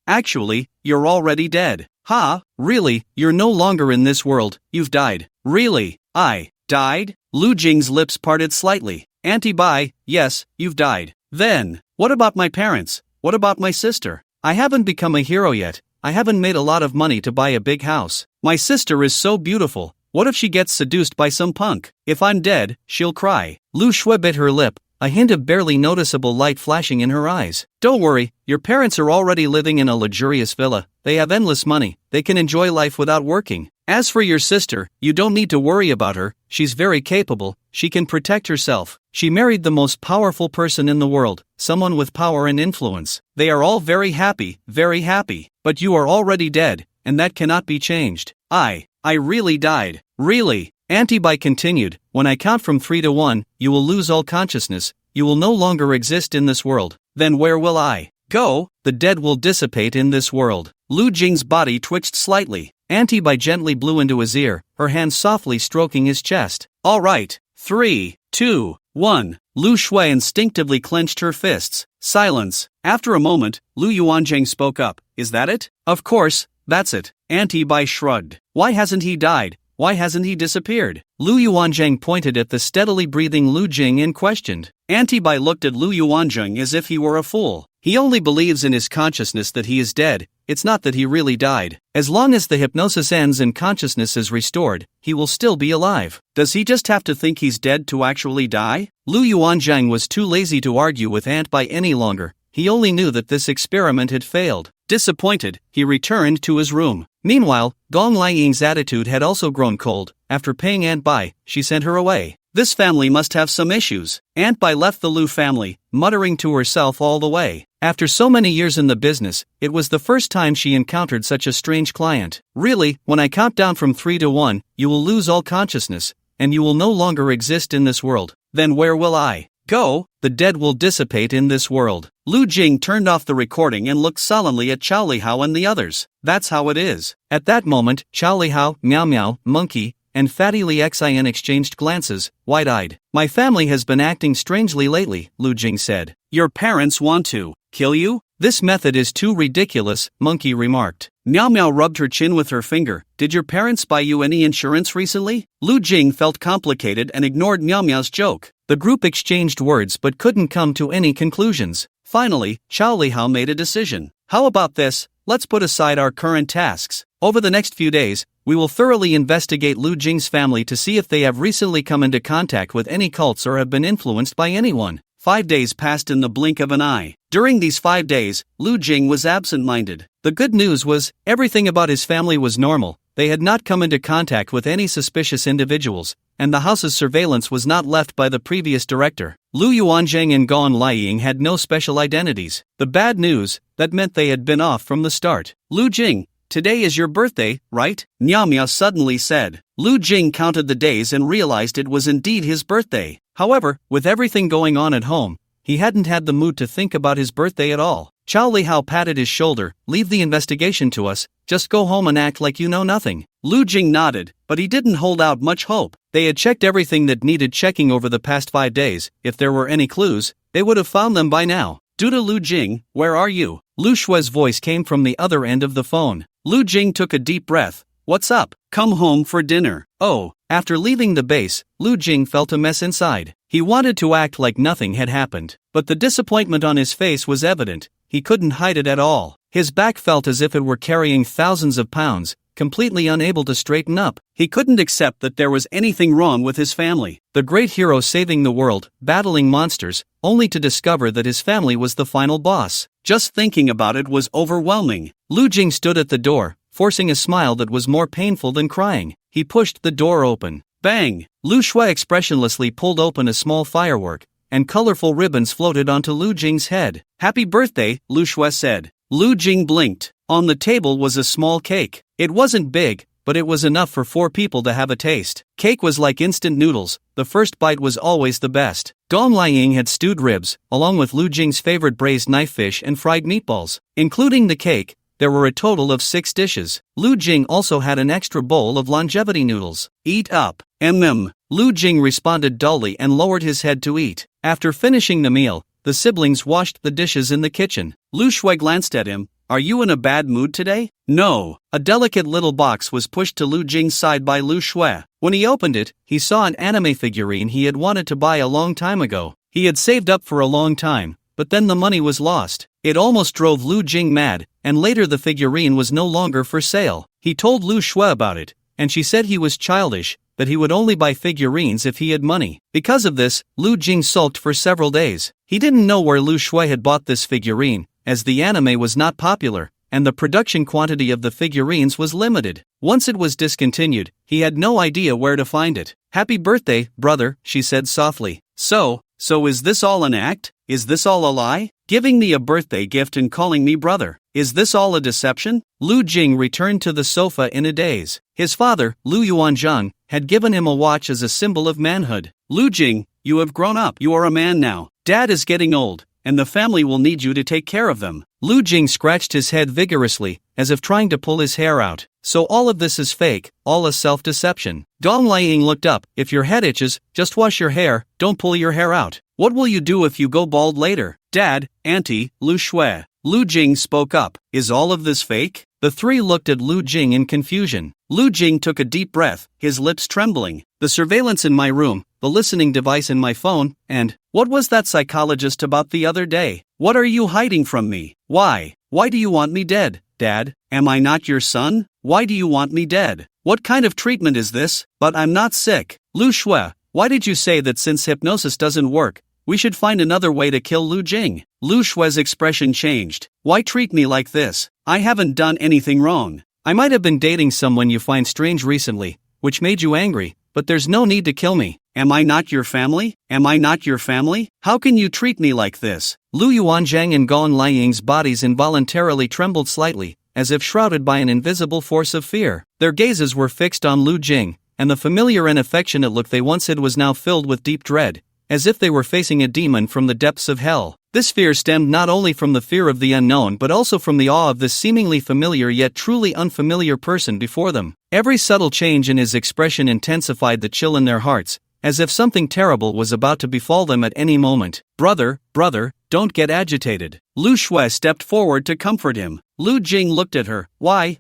you're already dead." "Ha, really, you're no longer in this world, you've died." "Really, I died?" Lu Jing's lips parted slightly. "Auntie Bai, yes, you've died." "Then, what about my parents? What about my sister?" "I haven't become a hero yet. I haven't made a lot of money to buy a big house. My sister is so beautiful. What if she gets seduced by some punk? If I'm dead, she'll cry." Lu Shui bit her lip, a hint of barely noticeable light flashing in her eyes. "Don't worry, your parents are already living in a luxurious villa. They have endless money, they can enjoy life without working. As for your sister, you don't need to worry about her, she's very capable, she can protect herself. She married the most powerful person in the world, someone with power and influence. They are all very happy, but you are already dead, and that cannot be changed." I really died." "Really?" Auntie Bai continued, "When I count from 3 to 1, you will lose all consciousness, you will no longer exist in this world. Then where will I go? The dead will dissipate in this world." Lu Jing's body twitched slightly. Auntie Bai gently blew into his ear, her hand softly stroking his chest. "All right, 3, 2, 1. Lu Shui instinctively clenched her fists. Silence. After a moment, Lu Yuanzhang spoke up. "Is that it?" "Of course, that's it." Auntie Bai shrugged. "Why hasn't he died? Why hasn't he disappeared?" Lu Yuanzhang pointed at the steadily breathing Lu Jing and questioned. Auntie Bai looked at Lu Yuanzhang as if he were a fool. "He only believes in his consciousness that he is dead, it's not that he really died. As long as the hypnosis ends and consciousness is restored, he will still be alive. Does he just have to think he's dead to actually die?" Lu Yuanzhang was too lazy to argue with Aunt Bai any longer. He only knew that this experiment had failed. Disappointed, he returned to his room. Meanwhile, Gong Liang's attitude had also grown cold. After paying Aunt Bai, she sent her away. This family must have some issues. Aunt Bai left the Lu family, muttering to herself all the way. After so many years in the business, it was the first time she encountered such a strange client. Really, when I count down from 3 to 1, you will lose all consciousness, and you will no longer exist in this world. Then where will I go? The dead will dissipate in this world. Lu Jing turned off the recording and looked sullenly at Chao Lihao and the others. That's how it is. At that moment, Chao Lihao, Meow Meow, Monkey, and Fatty Li Xin exchanged glances, wide-eyed. My family has been acting strangely lately, Lu Jing said. Your parents want to kill you? This method is too ridiculous, Monkey remarked. Meow Meow rubbed her chin with her finger. Did your parents buy you any insurance recently? Lu Jing felt complicated and ignored Meow Meow's joke. The group exchanged words but couldn't come to any conclusions. Finally, Chao Lihao made a decision. How about this? Let's put aside our current tasks. Over the next few days, we will thoroughly investigate Lu Jing's family to see if they have recently come into contact with any cults or have been influenced by anyone. 5 days passed in the blink of an eye. During these 5 days, Lu Jing was absent-minded. The good news was, everything about his family was normal. They had not come into contact with any suspicious individuals, and the house's surveillance was not left by the previous director. Lu Yuanzhang and Gong Liang had no special identities. The bad news, that meant they had been off from the start. Lu Jing, today is your birthday, right? Meow Meow suddenly said. Lu Jing counted the days and realized it was indeed his birthday. However, with everything going on at home, he hadn't had the mood to think about his birthday at all. Chao Lihao patted his shoulder. Leave the investigation to us, just go home and act like you know nothing. Lu Jing nodded, but he didn't hold out much hope. They had checked everything that needed checking over the past 5 days. If there were any clues, they would have found them by now. Duda Lu Jing, where are you? Lu Shue's voice came from the other end of the phone. Lu Jing took a deep breath. What's up? Come home for dinner. Oh, after leaving the base, Lu Jing felt a mess inside. He wanted to act like nothing had happened, but the disappointment on his face was evident. He couldn't hide it at all. His back felt as if it were carrying thousands of pounds, completely unable to straighten up. He couldn't accept that there was anything wrong with his family. The great hero saving the world, battling monsters, only to discover that his family was the final boss. Just thinking about it was overwhelming. Lu Jing stood at the door, forcing a smile that was more painful than crying. He pushed the door open. Bang! Lu Shui expressionlessly pulled open a small firework, and colorful ribbons floated onto Lu Jing's head. Happy birthday, Lu Shui said. Lu Jing blinked. On the table was a small cake. It wasn't big, but it was enough for 4 people to have a taste. Cake was like instant noodles. The first bite was always the best. Gong Liang had stewed ribs, along with Lu Jing's favorite braised knife fish and fried meatballs. Including the cake, there were a total of 6 dishes. Lu Jing also had an extra bowl of longevity noodles. Eat up. Lu Jing responded dully and lowered his head to eat. After finishing the meal, the siblings washed the dishes in the kitchen. Lu Shui glanced at him. Are you in a bad mood today? No. A delicate little box was pushed to Lu Jing's side by Lu Shui. When he opened it, he saw an anime figurine he had wanted to buy a long time ago. He had saved up for a long time, but then the money was lost. It almost drove Lu Jing mad, and later the figurine was no longer for sale. He told Lu Shui about it, and she said he was childish, that he would only buy figurines if he had money. Because of this, Lu Jing sulked for several days. He didn't know where Lu Shui had bought this figurine, as the anime was not popular, and the production quantity of the figurines was limited. Once it was discontinued, he had no idea where to find it. Happy birthday, brother, she said softly. So is this all an act? Is this all a lie? Giving me a birthday gift and calling me brother. Is this all a deception? Lu Jing returned to the sofa in a daze. His father, Lu Yuanzhang, had given him a watch as a symbol of manhood. Lu Jing, you have grown up. You are a man now. Dad is getting old, and the family will need you to take care of them. Lu Jing scratched his head vigorously, as if trying to pull his hair out. So all of this is fake, all a self-deception. Gong Liang looked up. If your head itches, just wash your hair, don't pull your hair out. What will you do if you go bald later? Dad, Auntie, Lu Shui. Lu Jing spoke up. Is all of this fake? The 3 looked at Lu Jing in confusion. Lu Jing took a deep breath, his lips trembling. The surveillance in my room, the listening device in my phone, and what was that psychologist about the other day? What are you hiding from me? Why? Why do you want me dead, Dad? Am I not your son? Why do you want me dead? What kind of treatment is this? But I'm not sick. Lu Shui, why did you say that since hypnosis doesn't work, we should find another way to kill Lu Jing? Lu Shui's expression changed. Why treat me like this? I haven't done anything wrong. I might have been dating someone you find strange recently, which made you angry, but there's no need to kill me. Am I not your family? Am I not your family? How can you treat me like this? Lu Yuanzhang and Gong Liying's bodies involuntarily trembled slightly, as if shrouded by an invisible force of fear. Their gazes were fixed on Lu Jing, and the familiar and affectionate look they once had was now filled with deep dread, as if they were facing a demon from the depths of hell. This fear stemmed not only from the fear of the unknown but also from the awe of this seemingly familiar yet truly unfamiliar person before them. Every subtle change in his expression intensified the chill in their hearts, as if something terrible was about to befall them at any moment. Brother, don't get agitated. Lu Shui stepped forward to comfort him. Lu Jing looked at her. Why?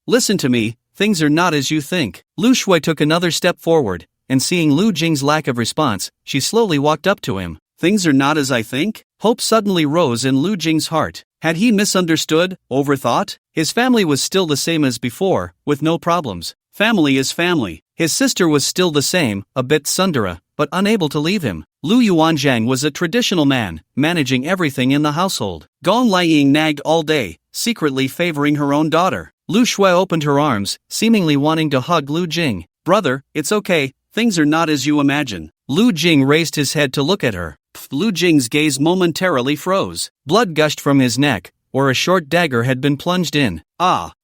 Listen to me, things are not as you think. Lu Shui took another step forward, and seeing Lu Jing's lack of response, she slowly walked up to him. Things are not as I think? Hope suddenly rose in Lu Jing's heart. Had he misunderstood, overthought? His family was still the same as before, with no problems. Family is family. His sister was still the same, a bit tsundere, but unable to leave him. Lu Yuanzhang was a traditional man, managing everything in the household. Gong Liying nagged all day, secretly favoring her own daughter. Lu Shui opened her arms, seemingly wanting to hug Lu Jing. Brother, it's okay, things are not as you imagine. Lu Jing raised his head to look at her. Lu Jing's gaze momentarily froze. Blood gushed from his neck, where a short dagger had been plunged in.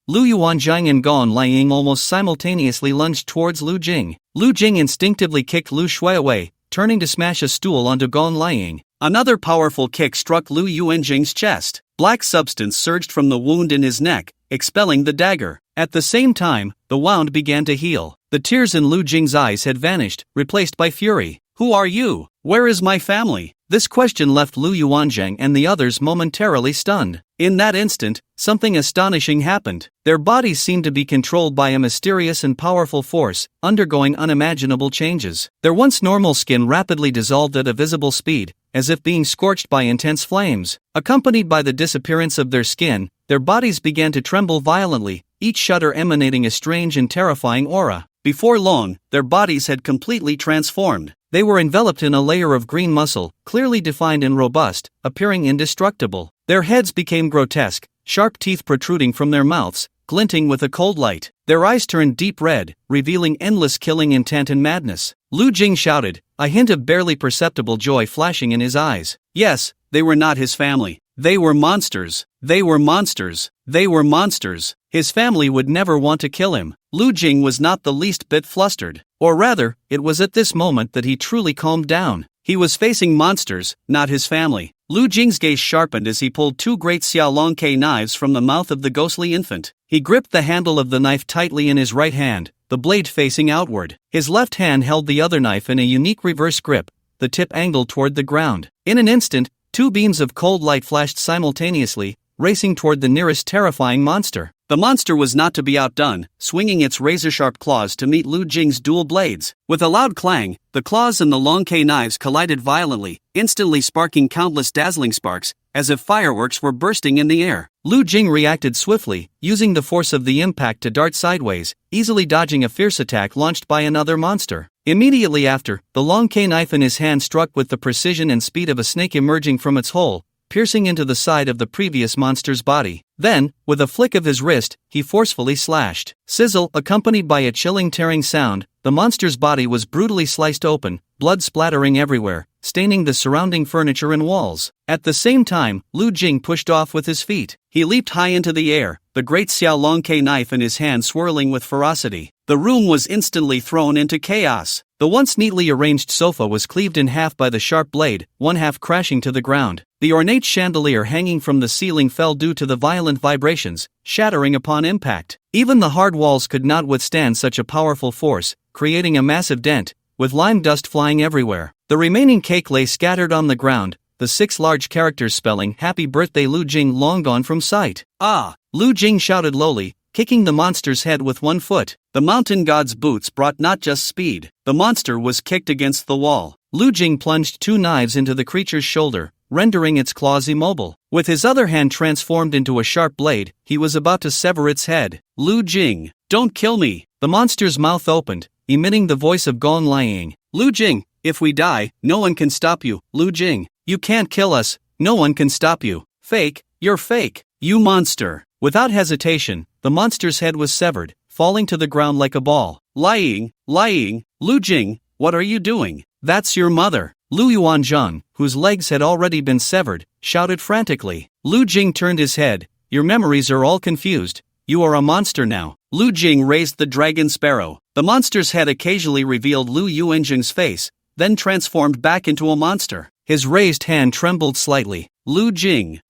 Lu Yuanzhang and Gong Liying almost simultaneously lunged towards Lu Jing. Lu Jing instinctively kicked Lu Shui away, turning to smash a stool onto Gong Liying. Another powerful kick struck Lu Yuanjing's chest. Black substance surged from the wound in his neck, expelling the dagger. At the same time, the wound began to heal. The tears in Lu Jing's eyes had vanished, replaced by fury. Who are you? Where is my family? This question left Lu Yuanzhang and the others momentarily stunned. In that instant, something astonishing happened. Their bodies seemed to be controlled by a mysterious and powerful force, undergoing unimaginable changes. Their once normal skin rapidly dissolved at a visible speed, as if being scorched by intense flames. Accompanied by the disappearance of their skin, their bodies began to tremble violently, each shudder emanating a strange and terrifying aura. Before long, their bodies had completely transformed. They were enveloped in a layer of green muscle, clearly defined and robust, appearing indestructible. Their heads became grotesque, sharp teeth protruding from their mouths, glinting with a cold light. Their eyes turned deep red, revealing endless killing intent and madness. Lu Jing shouted, a hint of barely perceptible joy flashing in his eyes. Yes, they were not his family. They were monsters. They were monsters. They were monsters. His family would never want to kill him. Lu Jing was not the least bit flustered. Or rather, it was at this moment that he truly calmed down. He was facing monsters, not his family. Lu Jing's gaze sharpened as he pulled two great Xiaolongke knives from the mouth of the ghostly infant. He gripped the handle of the knife tightly in his right hand, the blade facing outward. His left hand held the other knife in a unique reverse grip, the tip angled toward the ground. In an instant, two beams of cold light flashed simultaneously, racing toward the nearest terrifying monster. The monster was not to be outdone, swinging its razor-sharp claws to meet Lu Jing's dual blades. With a loud clang, the claws and the Longke knives collided violently, instantly sparking countless dazzling sparks, as if fireworks were bursting in the air. Lu Jing reacted swiftly, using the force of the impact to dart sideways, easily dodging a fierce attack launched by another monster. Immediately after, the Longke knife in his hand struck with the precision and speed of a snake emerging from its hole, piercing into the side of the previous monster's body. Then, with a flick of his wrist, he forcefully slashed. Sizzle, accompanied by a chilling tearing sound, the monster's body was brutally sliced open, blood splattering everywhere, staining the surrounding furniture and walls. At the same time, Lu Jing pushed off with his feet. He leaped high into the air, the great Xiaolongke knife in his hand swirling with ferocity. The room was instantly thrown into chaos. The once neatly arranged sofa was cleaved in half by the sharp blade, one half crashing to the ground. The ornate chandelier hanging from the ceiling fell due to the violent vibrations, shattering upon impact. Even the hard walls could not withstand such a powerful force, creating a massive dent, with lime dust flying everywhere. The remaining cake lay scattered on the ground, the 6 large characters spelling "Happy Birthday Lu Jing" long gone from sight. Ah! Lu Jing shouted lowly, kicking the monster's head with one foot. The mountain god's boots brought not just speed. The monster was kicked against the wall. Lu Jing plunged 2 knives into the creature's shoulder, rendering its claws immobile. With his other hand transformed into a sharp blade, he was about to sever its head. Lu Jing, don't kill me! The monster's mouth opened, emitting the voice of Gong Liying. Lu Jing, if we die, no one can stop you. Lu Jing, you can't kill us, no one can stop you. Fake, you're fake, you monster. Without hesitation, the monster's head was severed, falling to the ground like a ball. Lying, Lu Jing, what are you doing? That's your mother. Lu Yuanzhang, whose legs had already been severed, shouted frantically. Lu Jing turned his head. Your memories are all confused. You are a monster now. Lu Jing raised the dragon sparrow. The monster's head occasionally revealed Lu Yuanzhang's face, then transformed back into a monster. His raised hand trembled slightly. Lu Jing,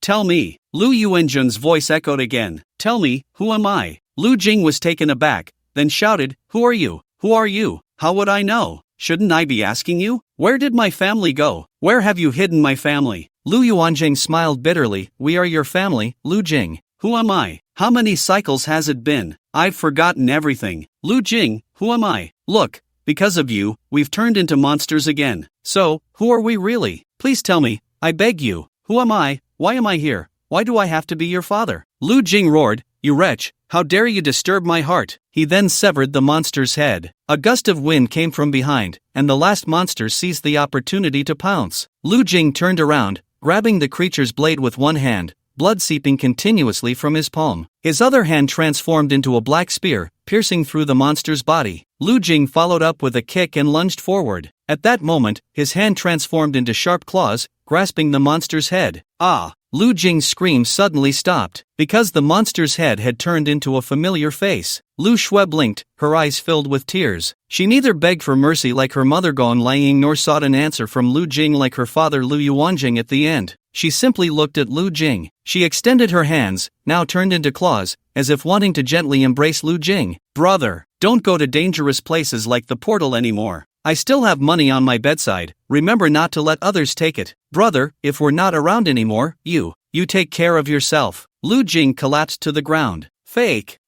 tell me. Lu Yuanzhang's voice echoed again. Tell me, who am I? Lu Jing was taken aback, then shouted, Who are you? Who are you? How would I know? Shouldn't I be asking you? Where did my family go? Where have you hidden my family? Lu Yuanzhang smiled bitterly. We are your family, Lu Jing. Who am I? How many cycles has it been? I've forgotten everything. Lu Jing, who am I? Look, because of you, we've turned into monsters again. So, who are we really? Please tell me, I beg you. Who am I? Why am I here? Why do I have to be your father? Lu Jing roared, You wretch, how dare you disturb my heart? He then severed the monster's head. A gust of wind came from behind, and the last monster seized the opportunity to pounce. Lu Jing turned around, grabbing the creature's blade with one hand, blood seeping continuously from his palm. His other hand transformed into a black spear, piercing through the monster's body. Lu Jing followed up with a kick and lunged forward. At that moment, his hand transformed into sharp claws, grasping the monster's head. Ah! Lu Jing's scream suddenly stopped, because the monster's head had turned into a familiar face. Lu Shui blinked, her eyes filled with tears. She neither begged for mercy like her mother Gong Liang nor sought an answer from Lu Jing like her father Lu Yuanjing at the end. She simply looked at Lu Jing. She extended her hands, now turned into claws, as if wanting to gently embrace Lu Jing. Brother, don't go to dangerous places like the portal anymore. I still have money on my bedside, remember not to let others take it. Brother, if we're not around anymore, you take care of yourself. Lu Jing collapsed to the ground. Fake,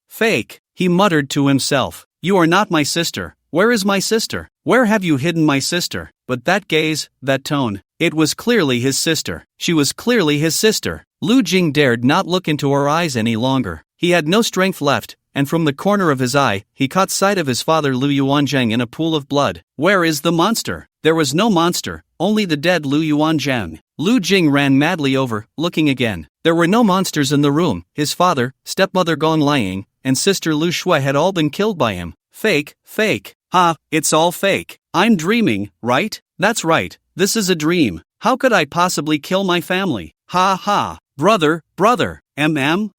he muttered to himself. You are not my sister. Where is my sister? Where have you hidden my sister? But that gaze, that tone, it was clearly his sister. She was clearly his sister. Lu Jing dared not look into her eyes any longer. He had no strength left, and from the corner of his eye, he caught sight of his father Lu Yuanzhang in a pool of blood. Where is the monster? There was no monster, only the dead Lu Yuanzhang. Lu Jing ran madly over, looking again. There were no monsters in the room. His father, stepmother Gong Liang, and sister Lu Shui had all been killed by him. Fake. Ha, it's all fake. I'm dreaming, right? That's right, this is a dream. How could I possibly kill my family? Ha ha. Brother.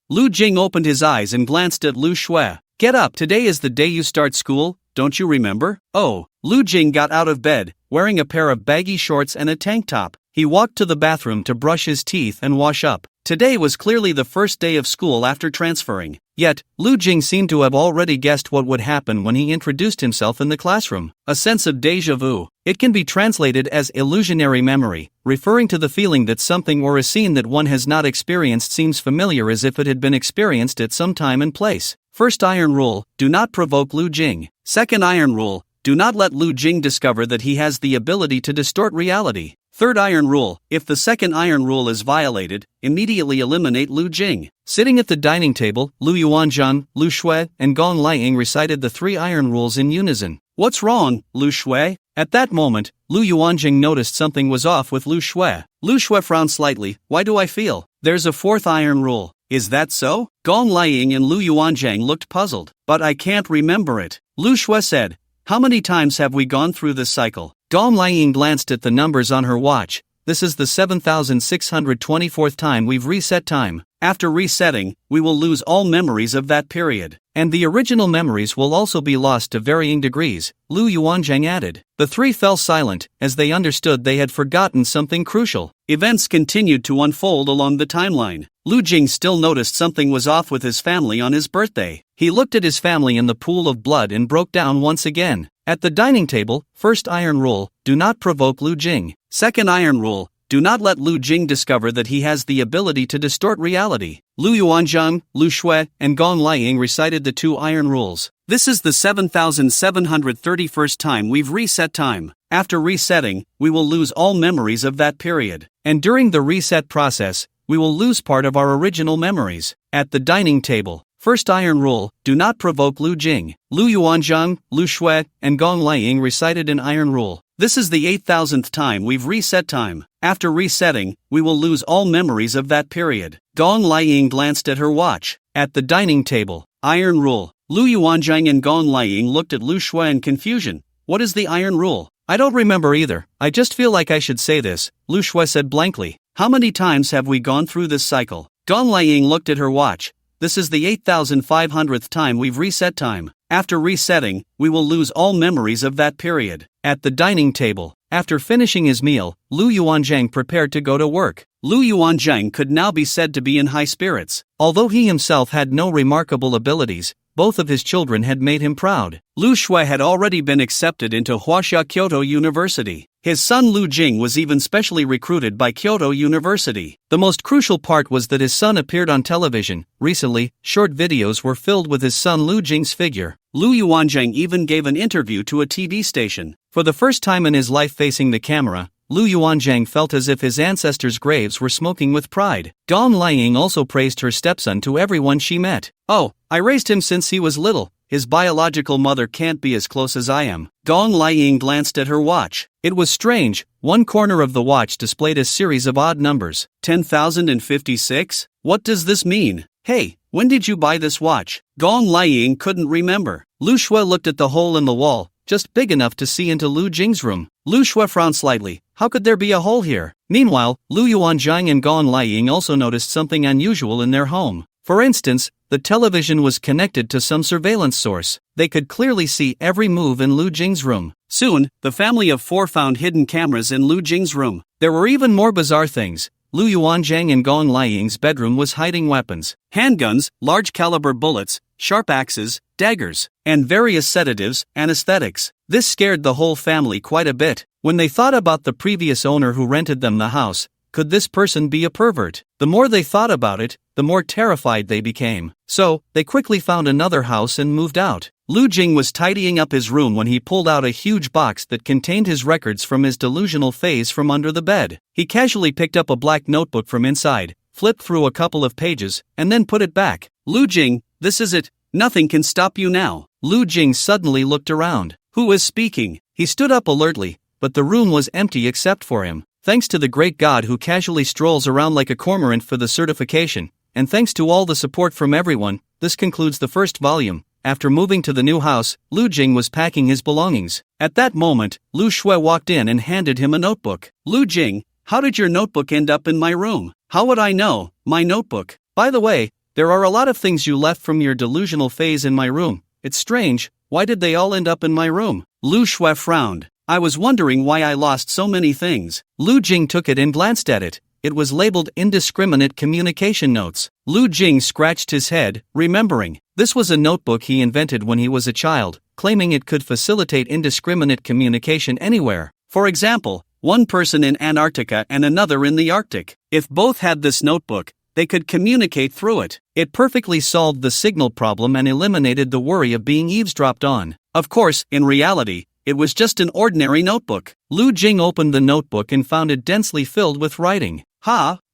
Lu Jing opened his eyes and glanced at Lu Shui. Get up, today is the day you start school, don't you remember? Oh, Lu Jing got out of bed, wearing a pair of baggy shorts and a tank top. He walked to the bathroom to brush his teeth and wash up. Today was clearly the first day of school after transferring. Yet, Lu Jing seemed to have already guessed what would happen when he introduced himself in the classroom. A sense of déjà vu. It can be translated as illusionary memory, referring to the feeling that something or a scene that one has not experienced seems familiar as if it had been experienced at some time and place. First iron rule, do not provoke Lu Jing. Second iron rule, do not let Lu Jing discover that he has the ability to distort reality. Third iron rule, if the second iron rule is violated, immediately eliminate Lu Jing. Sitting at the dining table, Lu Yuanzhang, Lu Shui, and Gong Liang recited the 3 iron rules in unison. What's wrong, Lu Shui? At that moment, Lu Yuanjing noticed something was off with Lu Shui. Lu Shui frowned slightly. Why do I feel there's a 4th iron rule? Is that so? Gong Liang and Lu Yuanjing looked puzzled. But I can't remember it. Lu Shui said, How many times have we gone through this cycle? Gong Liang glanced at the numbers on her watch. This is the 7,624th time we've reset time. After resetting, we will lose all memories of that period. And the original memories will also be lost to varying degrees, Lu Yuanzhang added. The 3 fell silent, as they understood they had forgotten something crucial. Events continued to unfold along the timeline. Lu Jing still noticed something was off with his family on his birthday. He looked at his family in the pool of blood and broke down once again. At the dining table, first iron rule, do not provoke Lu Jing. Second iron rule, do not let Lu Jing discover that he has the ability to distort reality. Lu Yuanzhang, Lu Shui, and Gong Liang recited the 2 iron rules. This is the 7,731st time we've reset time. After resetting, we will lose all memories of that period. And during the reset process, we will lose part of our original memories. At the dining table, first iron rule, do not provoke Lu Jing. Lu Yuanzhang, Lu Shui, and Gong Liang recited an iron rule. This is the 8,000th time we've reset time. After resetting, we will lose all memories of that period. Gong Liang glanced at her watch. At the dining table, iron rule. Lu Yuanzhang and Gong Liang looked at Lu Shui in confusion. What is the iron rule? I don't remember either. I just feel like I should say this, Lu Shui said blankly. How many times have we gone through this cycle? Dong Liang looked at her watch. This is the 8,500th time we've reset time. After resetting, we will lose all memories of that period. At the dining table, after finishing his meal, Lu Yuanzhang prepared to go to work. Lu Yuanzhang could now be said to be in high spirits. Although he himself had no remarkable abilities, both of his children had made him proud. Lu Shui had already been accepted into Huaxia Kyoto University. His son Lu Jing was even specially recruited by Kyoto University. The most crucial part was that his son appeared on television. Recently, short videos were filled with his son Lu Jing's figure. Lu Yuanzhang even gave an interview to a TV station. For the first time in his life facing the camera, Lu Yuanzhang felt as if his ancestors' graves were smoking with pride. Dong Liang also praised her stepson to everyone she met. Oh, I raised him since he was little. His biological mother can't be as close as I am. Dong Liang glanced at her watch. It was strange. One corner of the watch displayed a series of odd numbers. 10,056? What does this mean? Hey, when did you buy this watch? Dong Liang couldn't remember. Lu Shui looked at the hole in the wall, just big enough to see into Lu Jing's room. Lu Shui frowned slightly. How could there be a hole here? Meanwhile, Lu Yuanzhang and Dong Liang also noticed something unusual in their home. For instance, the television was connected to some surveillance source. They could clearly see every move in Lu Jing's room. Soon, the family of four found hidden cameras in Lu Jing's room. There were even more bizarre things. Lu Yuanzhang and Dong Liang's bedroom was hiding weapons, handguns, large-caliber bullets, sharp axes, daggers, and various sedatives, anesthetics. This scared the whole family quite a bit. When they thought about the previous owner who rented them the house, could this person be a pervert? The more they thought about it, the more terrified they became. So, they quickly found another house and moved out. Lu Jing was tidying up his room when he pulled out a huge box that contained his records from his delusional phase from under the bed. He casually picked up a black notebook from inside, flipped through a couple of pages, and then put it back. Lu Jing, this is it. Nothing can stop you now. Lu Jing suddenly looked around. Who is speaking? He stood up alertly, but the room was empty except for him. Thanks to the great God who casually strolls around like a cormorant for the certification, and thanks to all the support from everyone, this concludes the first volume. After moving to the new house, Lu Jing was packing his belongings. At that moment, Lu Shui walked in and handed him a notebook. Lu Jing, how did your notebook end up in my room? How would I know? My notebook. By the way, there are a lot of things you left from your delusional phase in my room. It's strange, why did they all end up in my room? Lu Shui frowned. I was wondering why I lost so many things. Lu Jing took it and glanced at it. It was labeled Indiscriminate Communication Notes. Lu Jing scratched his head, remembering. This was a notebook he invented when he was a child, claiming it could facilitate indiscriminate communication anywhere. For example, one person in Antarctica and another in the Arctic. If both had this notebook, they could communicate through it. It perfectly solved the signal problem and eliminated the worry of being eavesdropped on. Of course, in reality, it was just an ordinary notebook. Lu Jing opened the notebook and found it densely filled with writing.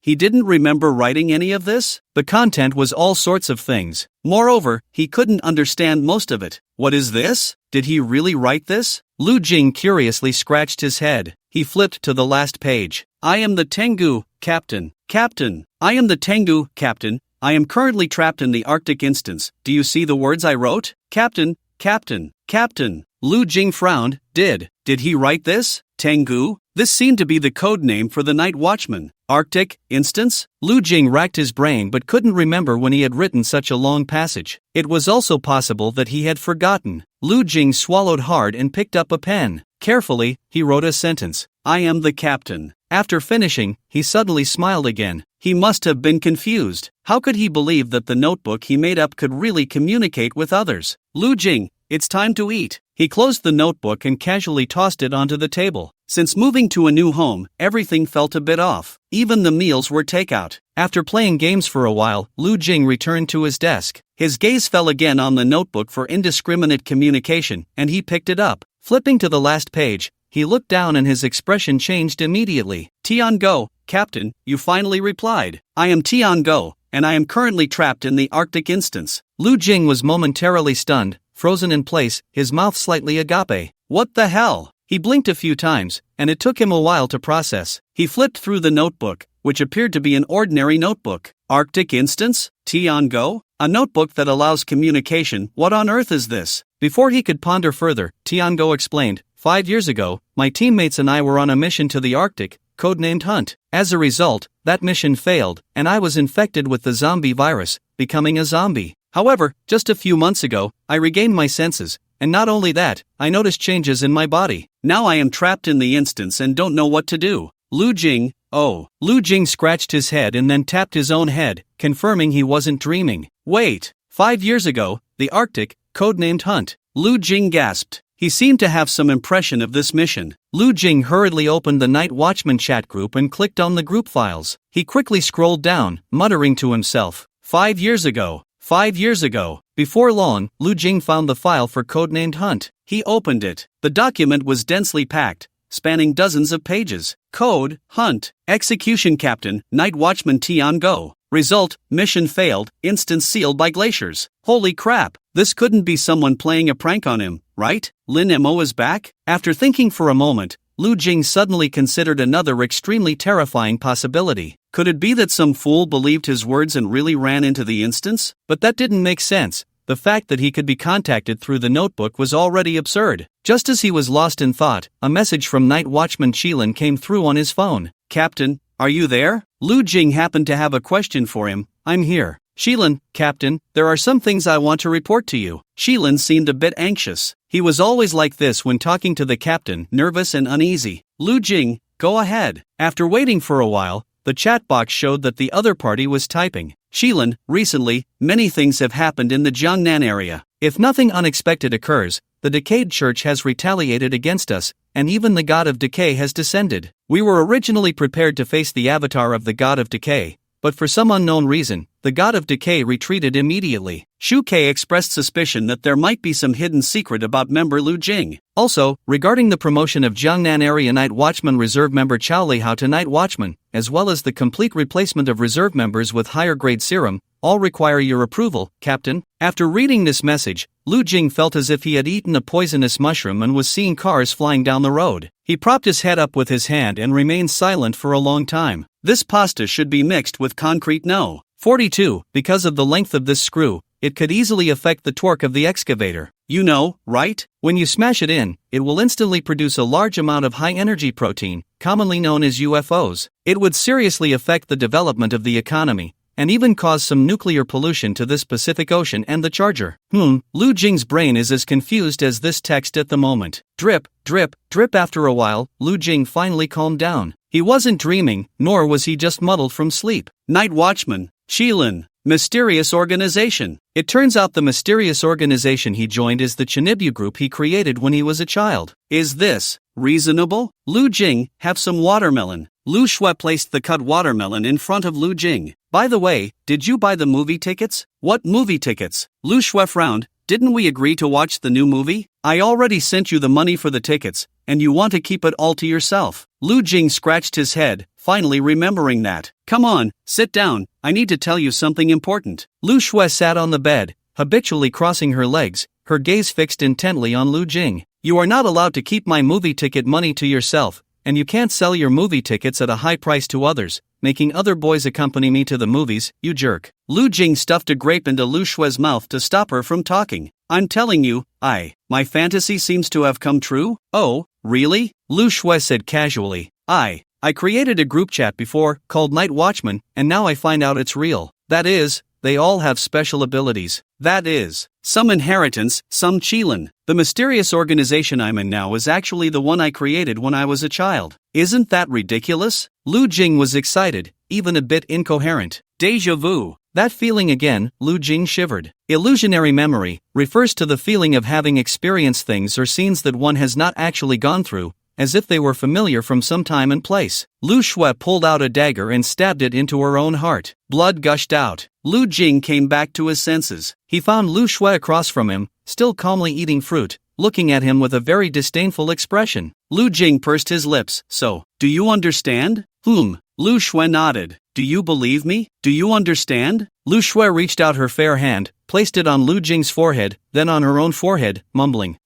He didn't remember writing any of this? The content was all sorts of things. Moreover, he couldn't understand most of it. What is this? Did he really write this? Lu Jing curiously scratched his head. He flipped to the last page. I am the Tengu, Captain. Captain. I am the Tengu, Captain. I am currently trapped in the Arctic instance. Do you see the words I wrote? Captain, Captain, Captain. Lu Jing frowned. Did he write this? Tengu? This seemed to be the code name for the night watchman. Arctic instance? Lu Jing racked his brain but couldn't remember when he had written such a long passage. It was also possible that he had forgotten. Lu Jing swallowed hard and picked up a pen. Carefully, he wrote a sentence. I am the captain. After finishing, he suddenly smiled again. He must have been confused. How could he believe that the notebook he made up could really communicate with others? Lu Jing, it's time to eat. He closed the notebook and casually tossed it onto the table. Since moving to a new home, everything felt a bit off. Even the meals were takeout. After playing games for a while, Lu Jing returned to his desk. His gaze fell again on the notebook for indiscriminate communication, and he picked it up. Flipping to the last page, he looked down and his expression changed immediately. Tian-go, Captain, you finally replied. I am Tian-go, and I am currently trapped in the Arctic instance. Lu Jing was momentarily stunned, frozen in place, his mouth slightly agape. What the hell? He blinked a few times, and it took him a while to process. He flipped through the notebook, which appeared to be an ordinary notebook. Arctic instance? Tian-go? A notebook that allows communication. What on earth is this? Before he could ponder further, Tian-go explained, 5 years ago, my teammates and I were on a mission to the Arctic, codenamed Hunt. As a result, that mission failed, and I was infected with the zombie virus, becoming a zombie. However, just a few months ago, I regained my senses, and not only that, I noticed changes in my body. Now I am trapped in the instance and don't know what to do. Lu Jing, oh. Lu Jing scratched his head and then tapped his own head, confirming he wasn't dreaming. Wait, 5 years ago, the Arctic, codenamed Hunt. Lu Jing gasped. He seemed to have some impression of this mission. Lu Jing hurriedly opened the Night Watchman chat group and clicked on the group files. He quickly scrolled down, muttering to himself, 5 years ago. 5 years ago. Before long, Lu Jing found the file for codenamed Hunt. He opened it. The document was densely packed, spanning dozens of pages. Code, Hunt, Execution Captain, Night Watchman Tian-go. Result, mission failed, instance sealed by glaciers. Holy crap, this couldn't be someone playing a prank on him, right? Lin Mo is back? After thinking for a moment, Lu Jing suddenly considered another extremely terrifying possibility. Could it be that some fool believed his words and really ran into the instance? But that didn't make sense. The fact that he could be contacted through the notebook was already absurd. Just as he was lost in thought, a message from Night Watchman Qilin came through on his phone. Captain, are you there? Lu Jing happened to have a question for him. I'm here. Qilin, Captain, there are some things I want to report to you. Qilin seemed a bit anxious. He was always like this when talking to the captain, nervous and uneasy. Lu Jing, go ahead. After waiting for a while, the chat box showed that the other party was typing. Qilin, recently, many things have happened in the Jiangnan area. If nothing unexpected occurs, the decayed church has retaliated against us, and even the god of decay has descended. We were originally prepared to face the avatar of the god of decay, but for some unknown reason, the god of decay retreated immediately. Shu Kei expressed suspicion that there might be some hidden secret about member Lu Jing. Also, regarding the promotion of Jiangnan Area Night Watchman Reserve member Chao Lihao to Night Watchman, as well as the complete replacement of reserve members with higher grade serum, all require your approval, Captain. After reading this message, Lu Jing felt as if he had eaten a poisonous mushroom and was seeing cars flying down the road. He propped his head up with his hand and remained silent for a long time. This pasta should be mixed with concrete. No. 42. Because of the length of this screw, it could easily affect the torque of the excavator. You know, right? When you smash it in, it will instantly produce a large amount of high-energy protein, commonly known as UFOs. It would seriously affect the development of the economy, and even cause some nuclear pollution to this Pacific Ocean and the charger. Lu Jing's brain is as confused as this text at the moment. Drip, drip, drip. After a while, Lu Jing finally calmed down. He wasn't dreaming, nor was he just muddled from sleep. Night Watchman, Qilin, mysterious organization. It turns out the mysterious organization he joined is the Chinibyu group he created when he was a child. Is this reasonable? Lu Jing, have some watermelon. Lu Shui placed the cut watermelon in front of Lu Jing. By the way, did you buy the movie tickets? What movie tickets? Lu Shui frowned. Didn't we agree to watch the new movie? I already sent you the money for the tickets, and you want to keep it all to yourself. Lu Jing scratched his head, finally remembering that. Come on, sit down, I need to tell you something important. Lu Shui sat on the bed, habitually crossing her legs, her gaze fixed intently on Lu Jing. You are not allowed to keep my movie ticket money to yourself, and you can't sell your movie tickets at a high price to others, making other boys accompany me to the movies, you jerk. Lu Jing stuffed a grape into Lu Shui's mouth to stop her from talking. I'm telling you, my fantasy seems to have come true? Oh, really? Lu Shui said casually. I created a group chat before, called Night Watchman, and now I find out it's real. That is, they all have special abilities. That is, some inheritance, some Qilin. The mysterious organization I'm in now is actually the one I created when I was a child. Isn't that ridiculous? Lu Jing was excited, even a bit incoherent. Deja vu. That feeling again, Lu Jing shivered. Illusionary memory refers to the feeling of having experienced things or scenes that one has not actually gone through, as if they were familiar from some time and place. Lu Shui pulled out a dagger and stabbed it into her own heart. Blood gushed out. Lu Jing came back to his senses. He found Lu Shui across from him, still calmly eating fruit, looking at him with a very disdainful expression. Lu Jing pursed his lips. So, do you understand? Lu Shui nodded. Do you believe me? Do you understand? Lu Shui reached out her fair hand, placed it on Lu Jing's forehead, then on her own forehead, mumbling.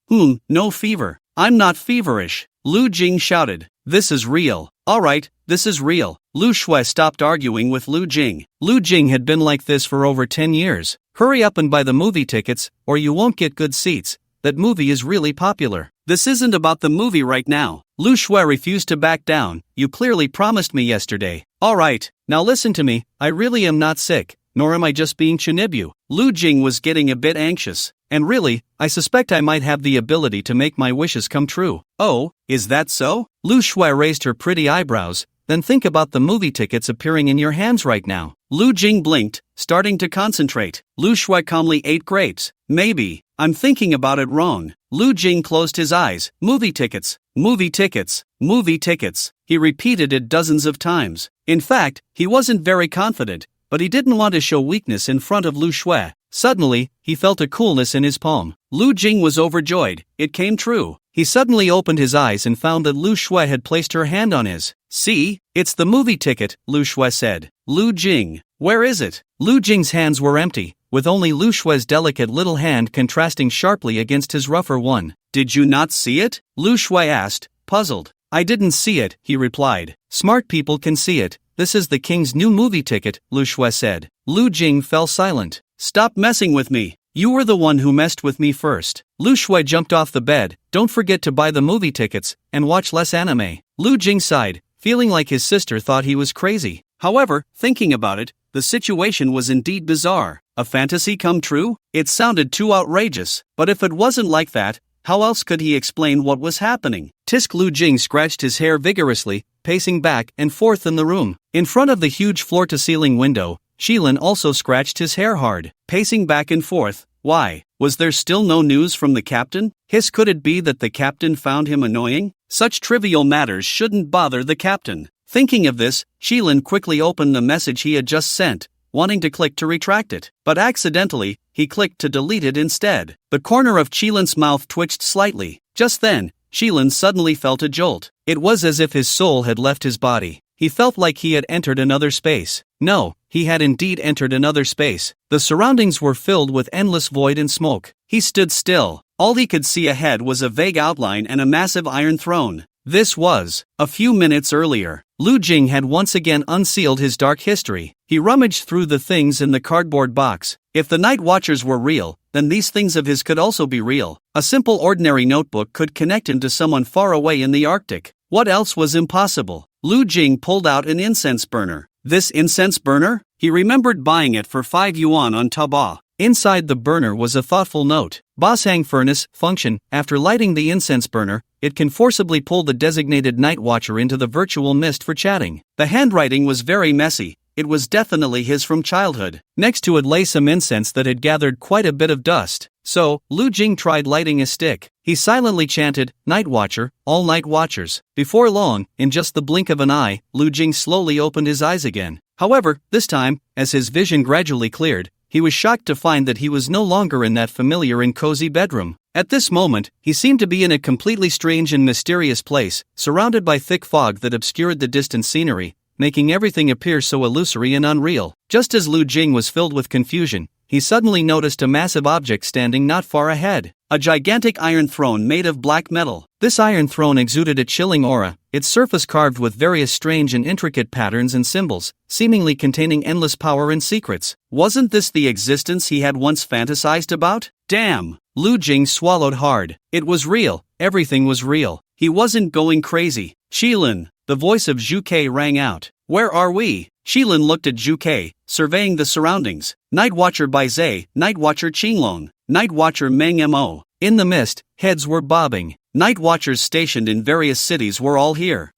No fever. I'm not feverish. Lu Jing shouted. This is real. Alright, this is real. Lu Shui stopped arguing with Lu Jing. Lu Jing had been like this for over 10 years. Hurry up and buy the movie tickets, or you won't get good seats. That movie is really popular. This isn't about the movie right now. Lu Shui refused to back down. "You clearly promised me yesterday." "Alright, now listen to me, I really am not sick, nor am I just being chinibu." Lu Jing was getting a bit anxious. "And really, I suspect I might have the ability to make my wishes come true." "Oh, is that so?" Lu Shui raised her pretty eyebrows. "Then think about the movie tickets appearing in your hands right now." Lu Jing blinked, starting to concentrate. Lu Shui calmly ate grapes. "Maybe, I'm thinking about it wrong." Lu Jing closed his eyes. "Movie tickets, movie tickets, movie tickets." He repeated it dozens of times. In fact, he wasn't very confident, but he didn't want to show weakness in front of Lu Shui. Suddenly, he felt a coolness in his palm. Lu Jing was overjoyed. It came true. He suddenly opened his eyes and found that Lu Shui had placed her hand on his. "See, it's the movie ticket," Lu Shui said. "Lu Jing, where is it?" Lu Jing's hands were empty, with only Lu Shui's delicate little hand contrasting sharply against his rougher one. "Did you not see it?" Lu Shui asked, puzzled. "I didn't see it," he replied. "Smart people can see it. This is the king's new movie ticket," Lu Shui said. Lu Jing fell silent. "Stop messing with me. You were the one who messed with me first." Lu Shui jumped off the bed. "Don't forget to buy the movie tickets, and watch less anime." Lu Jing sighed, feeling like his sister thought he was crazy. However, thinking about it, the situation was indeed bizarre. A fantasy come true? It sounded too outrageous. But if it wasn't like that, how else could he explain what was happening? Tisk Lu Jing scratched his hair vigorously, pacing back and forth in the room. In front of the huge floor-to-ceiling window, Shilin also scratched his hair hard, pacing back and forth. Why? Was there still no news from the captain? Could it be that the captain found him annoying? Such trivial matters shouldn't bother the captain. Thinking of this, Shilin quickly opened the message he had just sent, wanting to click to retract it, but accidentally, he clicked to delete it instead. The corner of Shilin's mouth twitched slightly. Just then, Shilin suddenly felt a jolt. It was as if his soul had left his body. He felt like he had entered another space. No, he had indeed entered another space. The surroundings were filled with endless void and smoke. He stood still. All he could see ahead was a vague outline and a massive iron throne. This was, a few minutes earlier. Lu Jing had once again unsealed his dark history. He rummaged through the things in the cardboard box. If the Night Watchers were real, then these things of his could also be real. A simple ordinary notebook could connect him to someone far away in the Arctic. What else was impossible? Lu Jing pulled out an incense burner. This incense burner? He remembered buying it for 5 yuan on Taobao. Inside the burner was a thoughtful note. Bashang furnace, function. After lighting the incense burner, it can forcibly pull the designated night watcher into the virtual mist for chatting. The handwriting was very messy. It was definitely his from childhood. Next to it lay some incense that had gathered quite a bit of dust. So, Lu Jing tried lighting a stick. He silently chanted, "Night Watcher, all night watchers." Before long, in just the blink of an eye, Lu Jing slowly opened his eyes again. However, this time, as his vision gradually cleared, he was shocked to find that he was no longer in that familiar and cozy bedroom. At this moment, he seemed to be in a completely strange and mysterious place, surrounded by thick fog that obscured the distant scenery, making everything appear so illusory and unreal. Just as Lu Jing was filled with confusion, he suddenly noticed a massive object standing not far ahead. A gigantic iron throne made of black metal. This iron throne exuded a chilling aura, its surface carved with various strange and intricate patterns and symbols, seemingly containing endless power and secrets. Wasn't this the existence he had once fantasized about? Damn! Lu Jing swallowed hard. It was real. Everything was real. He wasn't going crazy. "Shilin," the voice of Zhu Kei rang out. "Where are we?" Shilin looked at Zhu Kei, surveying the surroundings. Night Watcher Bai Zai, Night Watcher Qinglong, Night Watcher Meng Mo. In the mist, heads were bobbing. Night Watchers stationed in various cities were all here.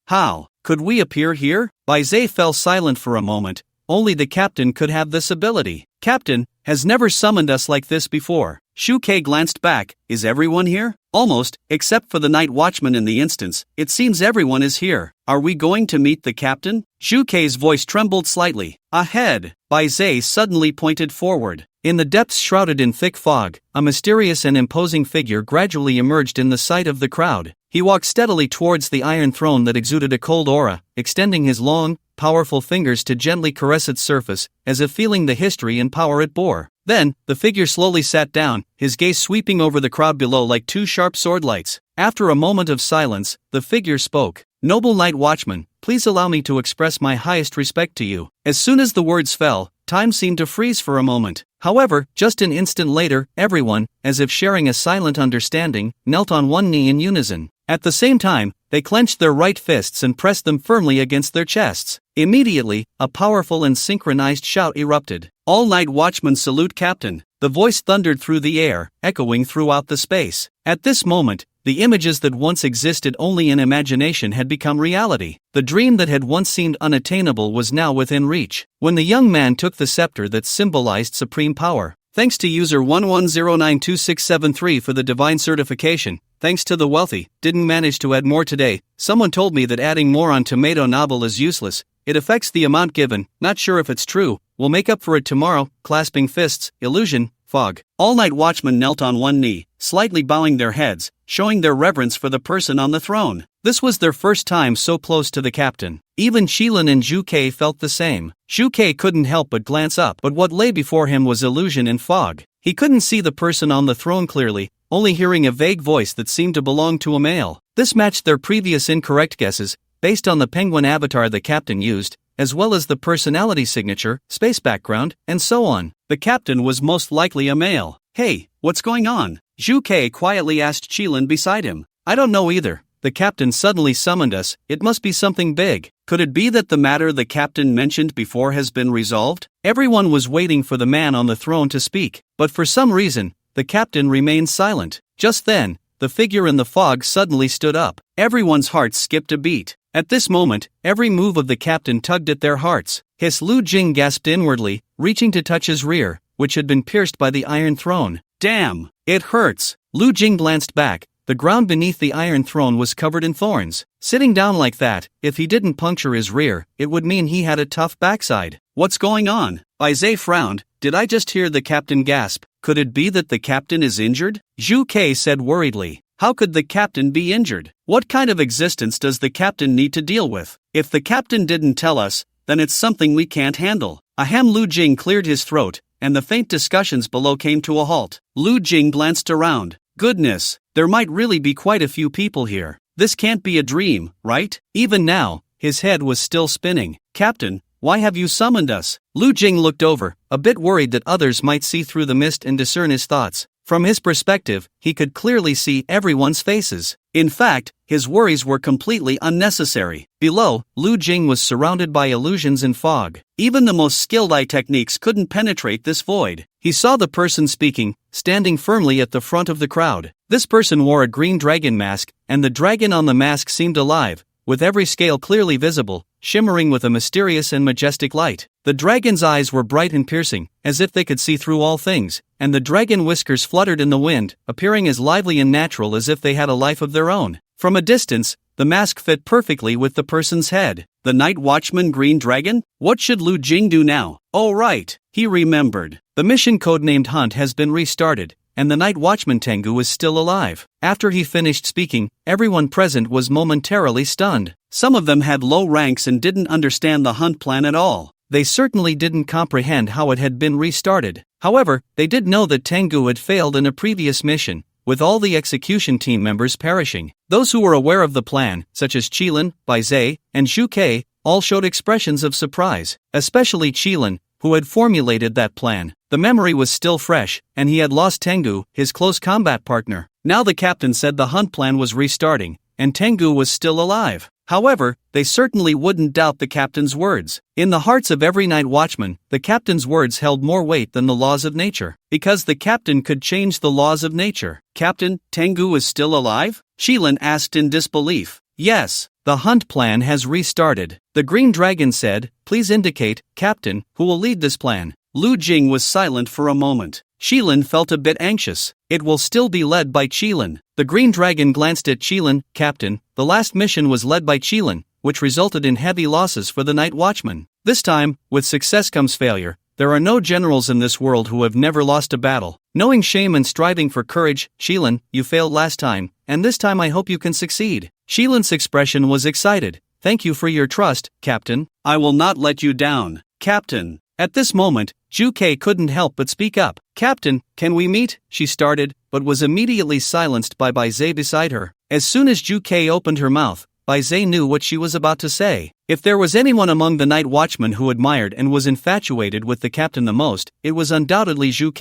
How could we appear here? Bai Zai fell silent for a moment. Only the captain could have this ability. Captain has never summoned us like this before. Zhu Kei glanced back. Is everyone here? Almost, except for the night watchman in the instance. It seems everyone is here. Are we going to meet the captain? Zhu Kei's voice trembled slightly. Ahead, Bai Zai suddenly pointed forward. In the depths shrouded in thick fog, a mysterious and imposing figure gradually emerged in the sight of the crowd. He walked steadily towards the iron throne that exuded a cold aura, extending his long, powerful fingers to gently caress its surface, as if feeling the history and power it bore. Then, the figure slowly sat down, his gaze sweeping over the crowd below like two sharp sword lights. After a moment of silence, the figure spoke. "Noble Night Watchman, please allow me to express my highest respect to you." As soon as the words fell, time seemed to freeze for a moment. However, just an instant later, everyone, as if sharing a silent understanding, knelt on one knee in unison. At the same time, they clenched their right fists and pressed them firmly against their chests. Immediately, a powerful and synchronized shout erupted. "All night watchmen salute Captain!" The voice thundered through the air, echoing throughout the space. At this moment, the images that once existed only in imagination had become reality. The dream that had once seemed unattainable was now within reach. When the young man took the scepter that symbolized supreme power. Thanks to user 11092673 for the divine certification. Thanks to the wealthy, didn't manage to add more today. Someone told me that adding more on tomato novel is useless. It affects the amount given, not sure if it's true. We'll make up for it tomorrow. Clasping fists, illusion, fog. All night watchmen knelt on one knee, slightly bowing their heads, showing their reverence for the person on the throne. This was their first time so close to the captain. Even Shilin and Zhu felt the same. Zhu couldn't help but glance up, but what lay before him was illusion and fog. He couldn't see the person on the throne clearly, only hearing a vague voice that seemed to belong to a male. This matched their previous incorrect guesses, based on the penguin avatar the captain used, as well as the personality signature, space background, and so on. The captain was most likely a male. "Hey, what's going on?" Zhu quietly asked Qilin beside him. "I don't know either. The captain suddenly summoned us. It must be something big. Could it be that the matter the captain mentioned before has been resolved?" Everyone was waiting for the man on the throne to speak, but for some reason, the captain remained silent. Just then, the figure in the fog suddenly stood up. Everyone's hearts skipped a beat. At this moment, every move of the captain tugged at their hearts. Lu Jing gasped inwardly, reaching to touch his rear, which had been pierced by the Iron Throne. "Damn, it hurts." Lu Jing glanced back. The ground beneath the Iron Throne was covered in thorns. Sitting down like that, if he didn't puncture his rear, it would mean he had a tough backside. "What's going on?" Bai Zhe frowned. "Did I just hear the captain gasp? Could it be that the captain is injured?" Zhu said worriedly. "How could the captain be injured? What kind of existence does the captain need to deal with? If the captain didn't tell us, then it's something we can't handle." Lu Jing cleared his throat, and the faint discussions below came to a halt. Lu Jing glanced around. Goodness, there might really be quite a few people here. This can't be a dream, right? Even now, his head was still spinning. "Captain, why have you summoned us?" Lu Jing looked over, a bit worried that others might see through the mist and discern his thoughts. From his perspective, he could clearly see everyone's faces. In fact, his worries were completely unnecessary. Below, Lu Jing was surrounded by illusions and fog. Even the most skilled eye techniques couldn't penetrate this void. He saw the person speaking, standing firmly at the front of the crowd. This person wore a green dragon mask, and the dragon on the mask seemed alive, with every scale clearly visible, shimmering with a mysterious and majestic light. The dragon's eyes were bright and piercing, as if they could see through all things, and the dragon whiskers fluttered in the wind, appearing as lively and natural as if they had a life of their own. From a distance, the mask fit perfectly with the person's head. The Night Watchman Green Dragon? What should Lu Jing do now? Oh right, he remembered. The mission codenamed Hunt has been restarted, and the Night Watchman Tengu is still alive. After he finished speaking, everyone present was momentarily stunned. Some of them had low ranks and didn't understand the hunt plan at all. They certainly didn't comprehend how it had been restarted. However, they did know that Tengu had failed in a previous mission, with all the execution team members perishing. Those who were aware of the plan, such as Qilin, Bai Zhe, and Zhu, all showed expressions of surprise, especially Qilin, who had formulated that plan. The memory was still fresh, and he had lost Tengu, his close combat partner. Now the captain said the hunt plan was restarting, and Tengu was still alive. However, they certainly wouldn't doubt the captain's words. In the hearts of every night watchman, the captain's words held more weight than the laws of nature, because the captain could change the laws of nature. "Captain, Tengu is still alive?" Qilin asked in disbelief. "Yes, the hunt plan has restarted." The green dragon said, "Please indicate, Captain, who will lead this plan." Lu Jing was silent for a moment. Qilin felt a bit anxious. It will still be led by Qilin. The green dragon glanced at Qilin. "Captain, the last mission was led by Qilin, which resulted in heavy losses for the night watchman. This time, with success comes failure. There are no generals in this world who have never lost a battle. Knowing shame and striving for courage, Qilin, you failed last time, and this time I hope you can succeed." Qilin's expression was excited. "Thank you for your trust, Captain. I will not let you down, Captain." At this moment, Zhu couldn't help but speak up. "Captain, can we meet?" she started, but was immediately silenced by Bai Zhe beside her. As soon as Zhu opened her mouth, Bai Zhe knew what she was about to say. If there was anyone among the night watchmen who admired and was infatuated with the captain the most, it was undoubtedly Zhu.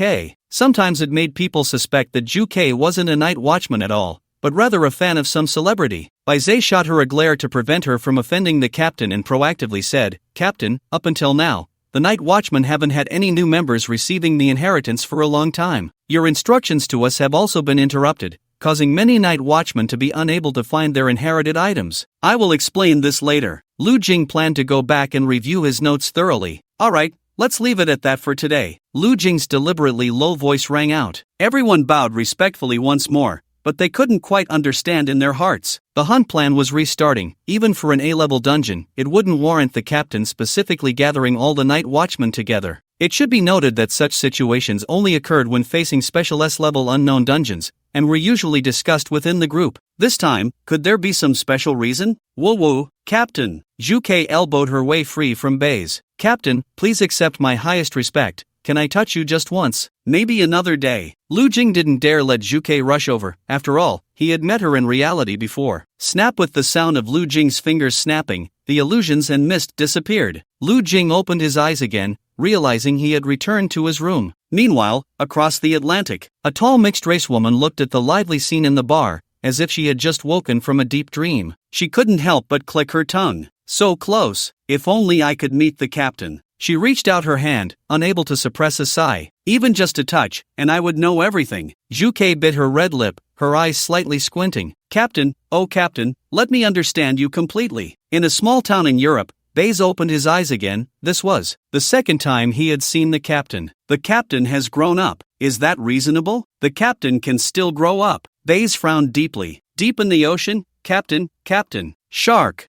Sometimes it made people suspect that Zhu wasn't a night watchman at all, but rather a fan of some celebrity. Bai Zai shot her a glare to prevent her from offending the captain and proactively said, "Captain, up until now, the night watchmen haven't had any new members receiving the inheritance for a long time. Your instructions to us have also been interrupted, causing many night watchmen to be unable to find their inherited items. I will explain this later." Lu Jing planned to go back and review his notes thoroughly. "Alright, let's leave it at that for today." Lu Jing's deliberately low voice rang out. Everyone bowed respectfully once more, but they couldn't quite understand in their hearts. The hunt plan was restarting. Even for an A-level dungeon, it wouldn't warrant the captain specifically gathering all the night watchmen together. It should be noted that such situations only occurred when facing special S-level unknown dungeons, and were usually discussed within the group. This time, could there be some special reason? Woo, Captain. Zhu Kei elbowed her way free from Bai's. "Captain, please accept my highest respect. Can I touch you just once? Maybe another day." Lu Jing didn't dare let Zhu Kei rush over. After all, he had met her in reality before. Snap! With the sound of Lu Jing's fingers snapping, the illusions and mist disappeared. Lu Jing opened his eyes again, realizing he had returned to his room. Meanwhile, across the Atlantic, a tall mixed-race woman looked at the lively scene in the bar, as if she had just woken from a deep dream. She couldn't help but click her tongue. So close. If only I could meet the captain. She reached out her hand, unable to suppress a sigh. Even just a touch, and I would know everything. Zhu Kei bit her red lip, her eyes slightly squinting. "Captain, oh Captain, let me understand you completely." In a small town in Europe, Baze opened his eyes again. This was the second time he had seen the captain. The captain has grown up. Is that reasonable? The captain can still grow up. Baze frowned deeply. "Deep in the ocean? Captain. Shark.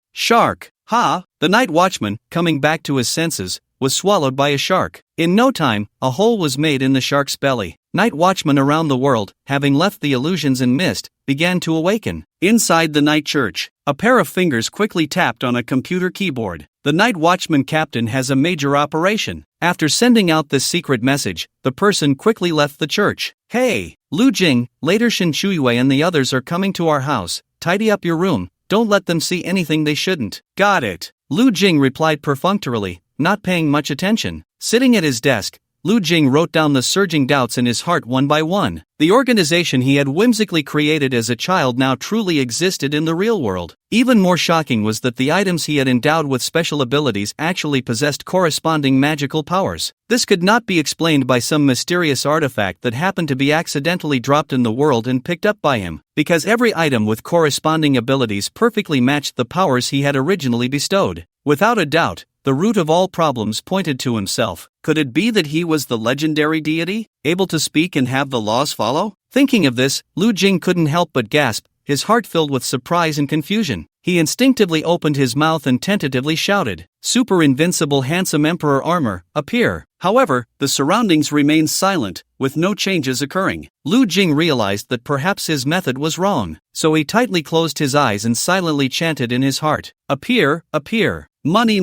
Ha!" The night watchman, coming back to his senses, was swallowed by a shark. In no time, a hole was made in the shark's belly. Night watchmen around the world, having left the illusions and mist, began to awaken. Inside the night church, a pair of fingers quickly tapped on a computer keyboard. The night watchman captain has a major operation. After sending out this secret message, the person quickly left the church. "Hey, Lu Jing, later Shin Chuyue and the others are coming to our house. Tidy up your room. Don't let them see anything they shouldn't." "Got it," Lu Jing replied perfunctorily, not paying much attention. Sitting at his desk, Lu Jing wrote down the surging doubts in his heart one by one. The organization he had whimsically created as a child now truly existed in the real world. Even more shocking was that the items he had endowed with special abilities actually possessed corresponding magical powers. This could not be explained by some mysterious artifact that happened to be accidentally dropped in the world and picked up by him, because every item with corresponding abilities perfectly matched the powers he had originally bestowed. Without a doubt, the root of all problems pointed to himself. Could it be that he was the legendary deity, able to speak and have the laws follow? Thinking of this, Lu Jing couldn't help but gasp, his heart filled with surprise and confusion. He instinctively opened his mouth and tentatively shouted, "Super invincible handsome emperor armor, appear." However, the surroundings remained silent, with no changes occurring. Lu Jing realized that perhaps his method was wrong, so he tightly closed his eyes and silently chanted in his heart, "Appear, appear. Money."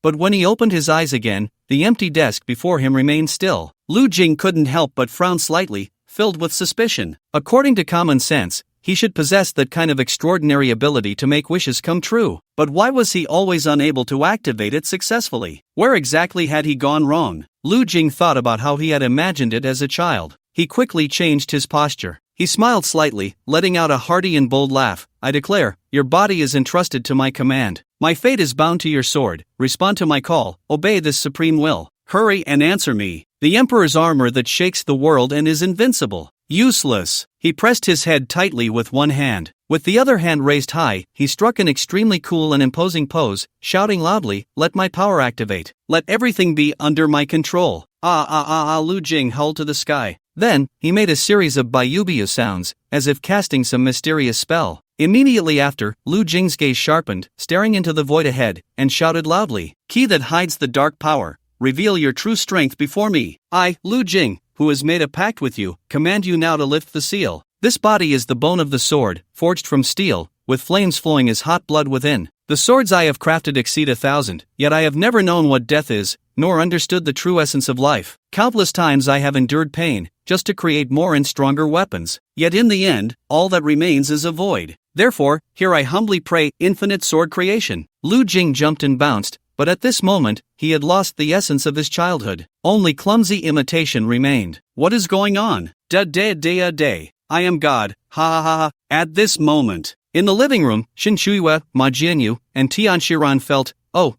But when he opened his eyes again, the empty desk before him remained still. Lu Jing couldn't help but frown slightly, filled with suspicion. According to common sense, he should possess that kind of extraordinary ability to make wishes come true. But why was he always unable to activate it successfully? Where exactly had he gone wrong? Lu Jing thought about how he had imagined it as a child. He quickly changed his posture. He smiled slightly, letting out a hearty and bold laugh. "I declare, your body is entrusted to my command. My fate is bound to your sword. Respond to my call, obey this supreme will. Hurry and answer me. The Emperor's armor that shakes the world and is invincible. Useless." He pressed his head tightly with one hand. With the other hand raised high, he struck an extremely cool and imposing pose, shouting loudly, "Let my power activate. Let everything be under my control." Lu Jing howled to the sky. Then, he made a series of Bayubiu sounds, as if casting some mysterious spell. Immediately after, Lu Jing's gaze sharpened, staring into the void ahead, and shouted loudly, "Key that hides the dark power, reveal your true strength before me. I, Lu Jing, who has made a pact with you, command you now to lift the seal. This body is the bone of the sword, forged from steel, with flames flowing as hot blood within. The swords I have crafted exceed 1,000, yet I have never known what death is, nor understood the true essence of life. Countless times I have endured pain, just to create more and stronger weapons. Yet in the end, all that remains is a void. Therefore, here I humbly pray, infinite sword creation." Lu Jing jumped and bounced, but at this moment, he had lost the essence of his childhood. Only clumsy imitation remained. "What is going on? Day. I am God, Ha ha ha. At this moment, in the living room, Shin Chuiwa, Ma Jianyu, and Tian Shiran felt,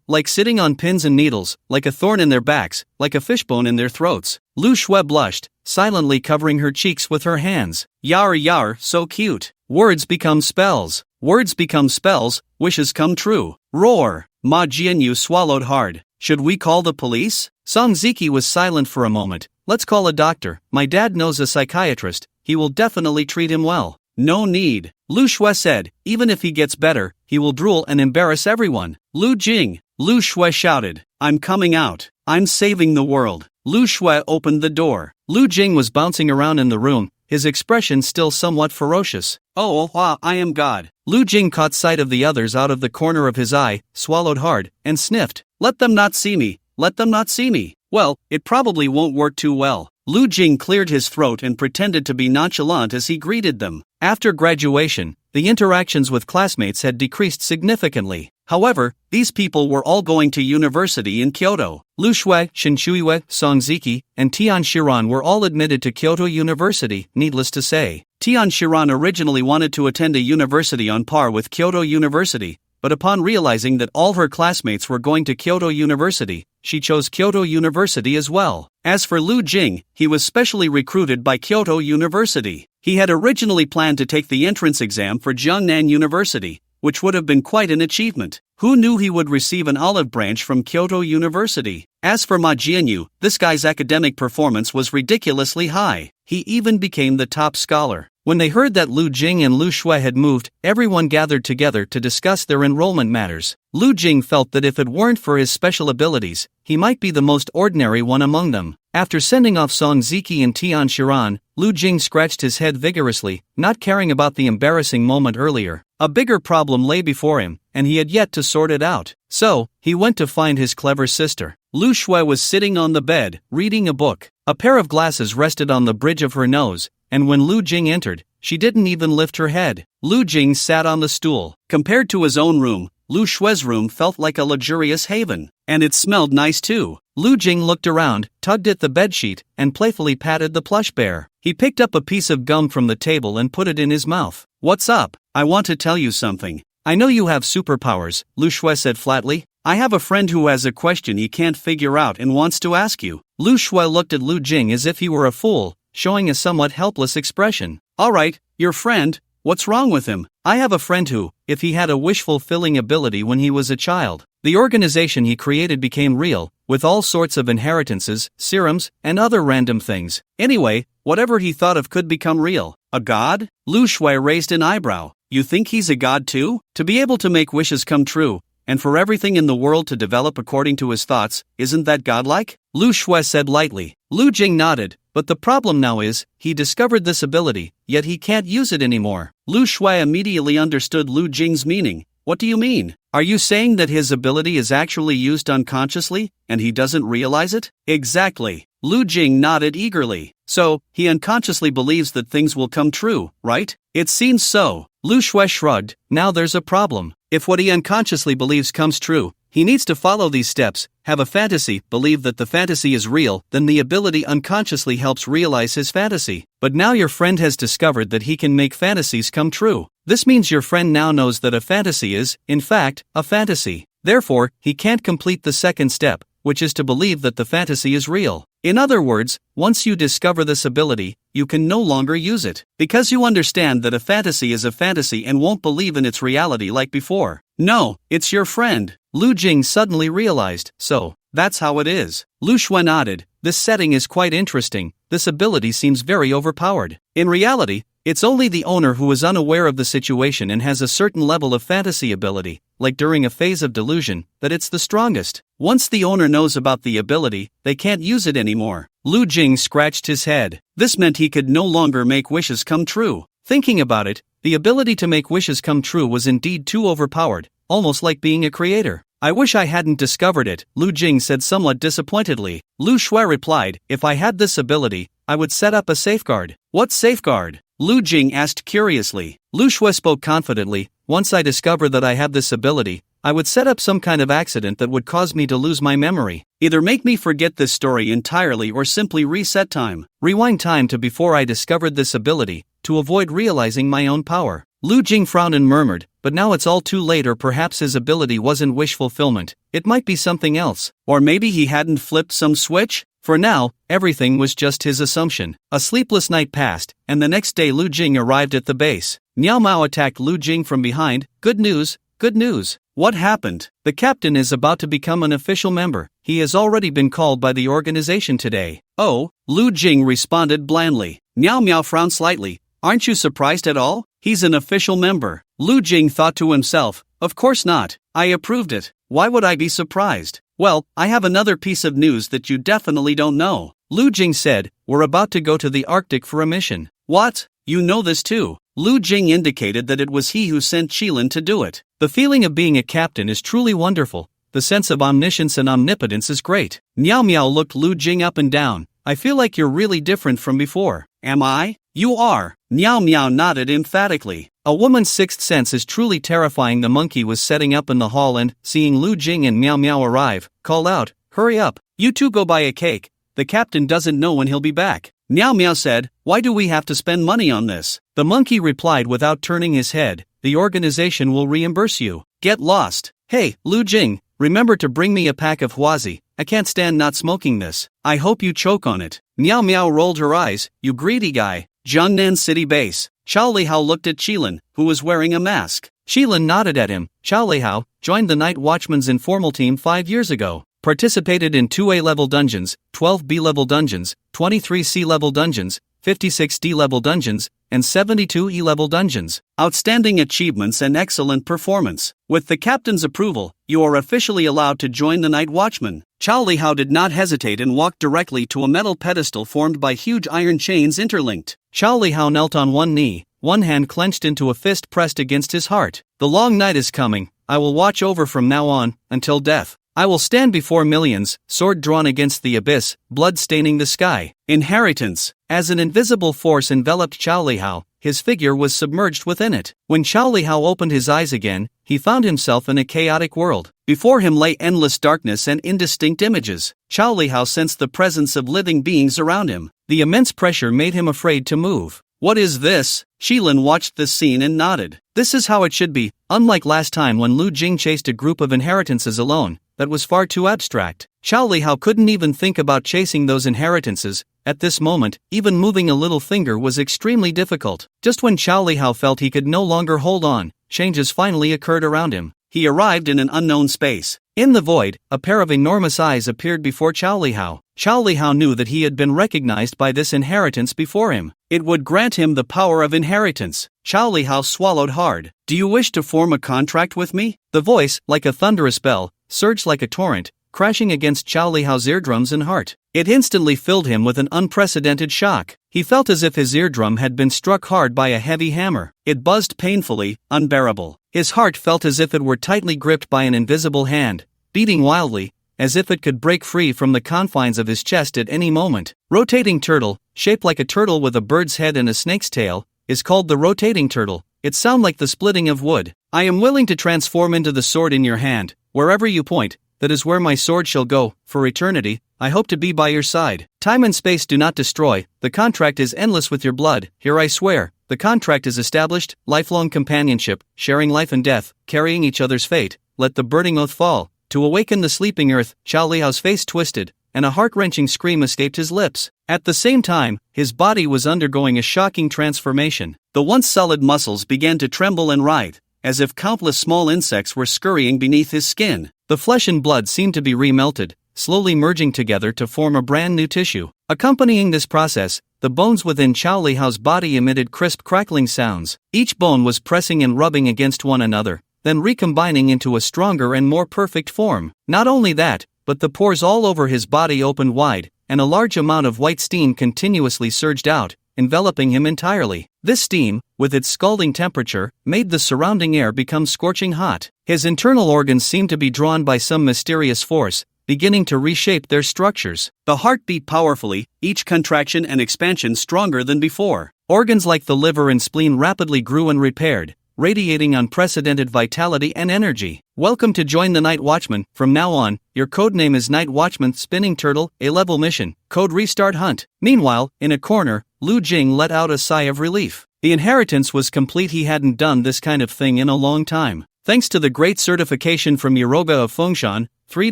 like sitting on pins and needles, like a thorn in their backs, like a fishbone in their throats. Lu Shui blushed, silently covering her cheeks with her hands. Yar, so cute. Words become spells. Words become spells, wishes come true. Roar. Ma Jianyu swallowed hard. Should we call the police? Song Ziki was silent for a moment. Let's call a doctor. My dad knows a psychiatrist. He will definitely treat him well. No need. Lu Shui said, even if he gets better, he will drool and embarrass everyone. Lu Jing. Lu Shui shouted, I'm coming out. I'm saving the world. Lu Shui opened the door. Lu Jing was bouncing around in the room, his expression still somewhat ferocious. I am God. Lu Jing caught sight of the others out of the corner of his eye, swallowed hard, and sniffed. Let them not see me. Let them not see me. Well, it probably won't work too well. Lu Jing cleared his throat and pretended to be nonchalant as he greeted them. After graduation, the interactions with classmates had decreased significantly. However, these people were all going to university in Kyoto. Lu Shui, Shin Chuiwa, Song Ziki, and Tian Shiran were all admitted to Kyoto University, needless to say. Tian Shiran originally wanted to attend a university on par with Kyoto University, but upon realizing that all her classmates were going to Kyoto University, she chose Kyoto University as well. As for Lu Jing, he was specially recruited by Kyoto University. He had originally planned to take the entrance exam for Jiangnan University, which would have been quite an achievement. Who knew he would receive an olive branch from Kyoto University? As for Ma Jianyu, this guy's academic performance was ridiculously high. He even became the top scholar. When they heard that Lu Jing and Lu Shui had moved, everyone gathered together to discuss their enrollment matters. Lu Jing felt that if it weren't for his special abilities, he might be the most ordinary one among them. After sending off Song Ziki and Tian Shiran, Lu Jing scratched his head vigorously, not caring about the embarrassing moment earlier. A bigger problem lay before him, and he had yet to sort it out. So, he went to find his clever sister. Lu Shui was sitting on the bed, reading a book. A pair of glasses rested on the bridge of her nose, and when Lu Jing entered, she didn't even lift her head. Lu Jing sat on the stool. Compared to his own room, Lu Shui's room felt like a luxurious haven. And it smelled nice too. Lu Jing looked around, tugged at the bedsheet, and playfully patted the plush bear. He picked up a piece of gum from the table and put it in his mouth. What's up? I want to tell you something. I know you have superpowers, Lu Shui said flatly. I have a friend who has a question he can't figure out and wants to ask you. Lu Shui looked at Lu Jing as if he were a fool, showing a somewhat helpless expression. Alright, your friend, what's wrong with him? I have a friend who, if he had a wish-fulfilling ability when he was a child, the organization he created became real, with all sorts of inheritances, serums, and other random things. Anyway, whatever he thought of could become real. A god? Lu Shui raised an eyebrow. You think he's a god too? To be able to make wishes come true, and for everything in the world to develop according to his thoughts, isn't that godlike? Lu Shui said lightly. Lu Jing nodded, but the problem now is, he discovered this ability, yet he can't use it anymore. Lu Shui immediately understood Lu Jing's meaning. What do you mean? Are you saying that his ability is actually used unconsciously, and he doesn't realize it? Exactly. Lu Jing nodded eagerly. So, he unconsciously believes that things will come true, right? It seems so. Lu Shui shrugged. Now there's a problem. If what he unconsciously believes comes true, he needs to follow these steps, have a fantasy, believe that the fantasy is real, then the ability unconsciously helps realize his fantasy. But now your friend has discovered that he can make fantasies come true. This means your friend now knows that a fantasy is, in fact, a fantasy. Therefore, he can't complete the second step, which is to believe that the fantasy is real. In other words, once you discover this ability, you can no longer use it, because you understand that a fantasy is a fantasy and won't believe in its reality like before. No, it's your friend. Lu Jing suddenly realized, so, that's how it is. Lu Shui nodded. This setting is quite interesting. This ability seems very overpowered. In reality, it's only the owner who is unaware of the situation and has a certain level of fantasy ability, like during a phase of delusion, that it's the strongest. Once the owner knows about the ability, they can't use it anymore. Lu Jing scratched his head. This meant he could no longer make wishes come true. Thinking about it, the ability to make wishes come true was indeed too overpowered, almost like being a creator. I wish I hadn't discovered it, Lu Jing said somewhat disappointedly. Lu Shui replied, if I had this ability, I would set up a safeguard. What safeguard? Lu Jing asked curiously. Lu Shui spoke confidently. Once I discover that I have this ability, I would set up some kind of accident that would cause me to lose my memory. Either make me forget this story entirely or simply reset time. Rewind time to before I discovered this ability, to avoid realizing my own power. Lu Jing frowned and murmured, but now it's all too late, or perhaps his ability wasn't wish fulfillment. It might be something else. Or maybe he hadn't flipped some switch? For now, everything was just his assumption. A sleepless night passed, and the next day Lu Jing arrived at the base. Miao Mao attacked Lu Jing from behind. Good news, good news. What happened? The captain is about to become an official member. He has already been called by the organization today. Oh, Lu Jing responded blandly. Miao Miao frowned slightly. Aren't you surprised at all? He's an official member. Lu Jing thought to himself, of course not. I approved it. Why would I be surprised? Well, I have another piece of news that you definitely don't know. Lu Jing said, we're about to go to the Arctic for a mission. What? You know this too? Lu Jing indicated that it was he who sent Qilin to do it. The feeling of being a captain is truly wonderful. The sense of omniscience and omnipotence is great. Miao Miao looked Lu Jing up and down. I feel like you're really different from before. Am I? You are. Miao Miao nodded emphatically. A woman's sixth sense is truly terrifying. The monkey was setting up in the hall and, seeing Lu Jing and Miao Miao arrive, called out, hurry up, you two go buy a cake. The captain doesn't know when he'll be back. Miao Miao said, why do we have to spend money on this? The monkey replied without turning his head, the organization will reimburse you. Get lost. Hey, Lu Jing, remember to bring me a pack of Huazi. I can't stand not smoking this. I hope you choke on it. Miao Miao rolled her eyes, you greedy guy. Jiangnan City Base. Xiao Lihao looked at Qilin, who was wearing a mask. Qilin nodded at him. Xiao Lihao joined the Night Watchman's informal team 5 years ago. Participated in 2 A-level dungeons, 12 B-level dungeons, 23 C-level dungeons, 56 D-level dungeons, and 72 E-level dungeons. Outstanding achievements and excellent performance. With the captain's approval, you are officially allowed to join the Night Watchman. Xiao Lihao did not hesitate and walked directly to a metal pedestal formed by huge iron chains interlinked. Xiao Lihao knelt on one knee, one hand clenched into a fist pressed against his heart. The long night is coming. I will watch over from now on, until death. I will stand before millions, sword drawn against the abyss, blood staining the sky. Inheritance. As an invisible force enveloped Xiao Lihao, his figure was submerged within it. When Xiao Lihao opened his eyes again, he found himself in a chaotic world. Before him lay endless darkness and indistinct images. Xiao Lihao sensed the presence of living beings around him. The immense pressure made him afraid to move. What is this? Qilin watched the scene and nodded. This is how it should be. Unlike last time when Lu Jing chased a group of inheritances alone, that was far too abstract. Xiao Lihao couldn't even think about chasing those inheritances. At this moment, even moving a little finger was extremely difficult. Just when Xiao Lihao felt he could no longer hold on, changes finally occurred around him. He arrived in an unknown space. In the void, a pair of enormous eyes appeared before Xiao Lihao. Xiao Lihao knew that he had been recognized by this inheritance before him. It would grant him the power of inheritance. Xiao Lihao swallowed hard. Do you wish to form a contract with me? The voice, like a thunderous bell, surged like a torrent, crashing against Xiao Lihao's eardrums and heart. It instantly filled him with an unprecedented shock. He felt as if his eardrum had been struck hard by a heavy hammer. It buzzed painfully, unbearable. His heart felt as if it were tightly gripped by an invisible hand, beating wildly, as if it could break free from the confines of his chest at any moment. Rotating turtle, shaped like a turtle with a bird's head and a snake's tail, is called the rotating turtle. It sounds like the splitting of wood. I am willing to transform into the sword in your hand. Wherever you point, that is where my sword shall go. For eternity, I hope to be by your side. Time and space do not destroy. The contract is endless with your blood. Here I swear. The contract is established. Lifelong companionship, sharing life and death, carrying each other's fate. Let the burning oath fall. To awaken the sleeping earth. Xiao Lihao's face twisted, and a heart-wrenching scream escaped his lips. At the same time, his body was undergoing a shocking transformation. The once solid muscles began to tremble and writhe, as if countless small insects were scurrying beneath his skin. The flesh and blood seemed to be remelted, slowly merging together to form a brand new tissue. Accompanying this process, the bones within Xiao Lihao's body emitted crisp crackling sounds. Each bone was pressing and rubbing against one another, then recombining into a stronger and more perfect form. Not only that, but the pores all over his body opened wide, and a large amount of white steam continuously surged out, enveloping him entirely. This steam, with its scalding temperature, made the surrounding air become scorching hot. His internal organs seemed to be drawn by some mysterious force, beginning to reshape their structures. The heart beat powerfully, each contraction and expansion stronger than before. Organs like the liver and spleen rapidly grew and repaired, radiating unprecedented vitality and energy. Welcome to join the Night Watchman. From now on, your codename is Night Watchman Spinning Turtle, A-level mission, code Restart Hunt. Meanwhile, in a corner, Lu Jing let out a sigh of relief. The inheritance was complete. He hadn't done this kind of thing in a long time. Thanks to the great certification from Yiroga of Fengshan, 3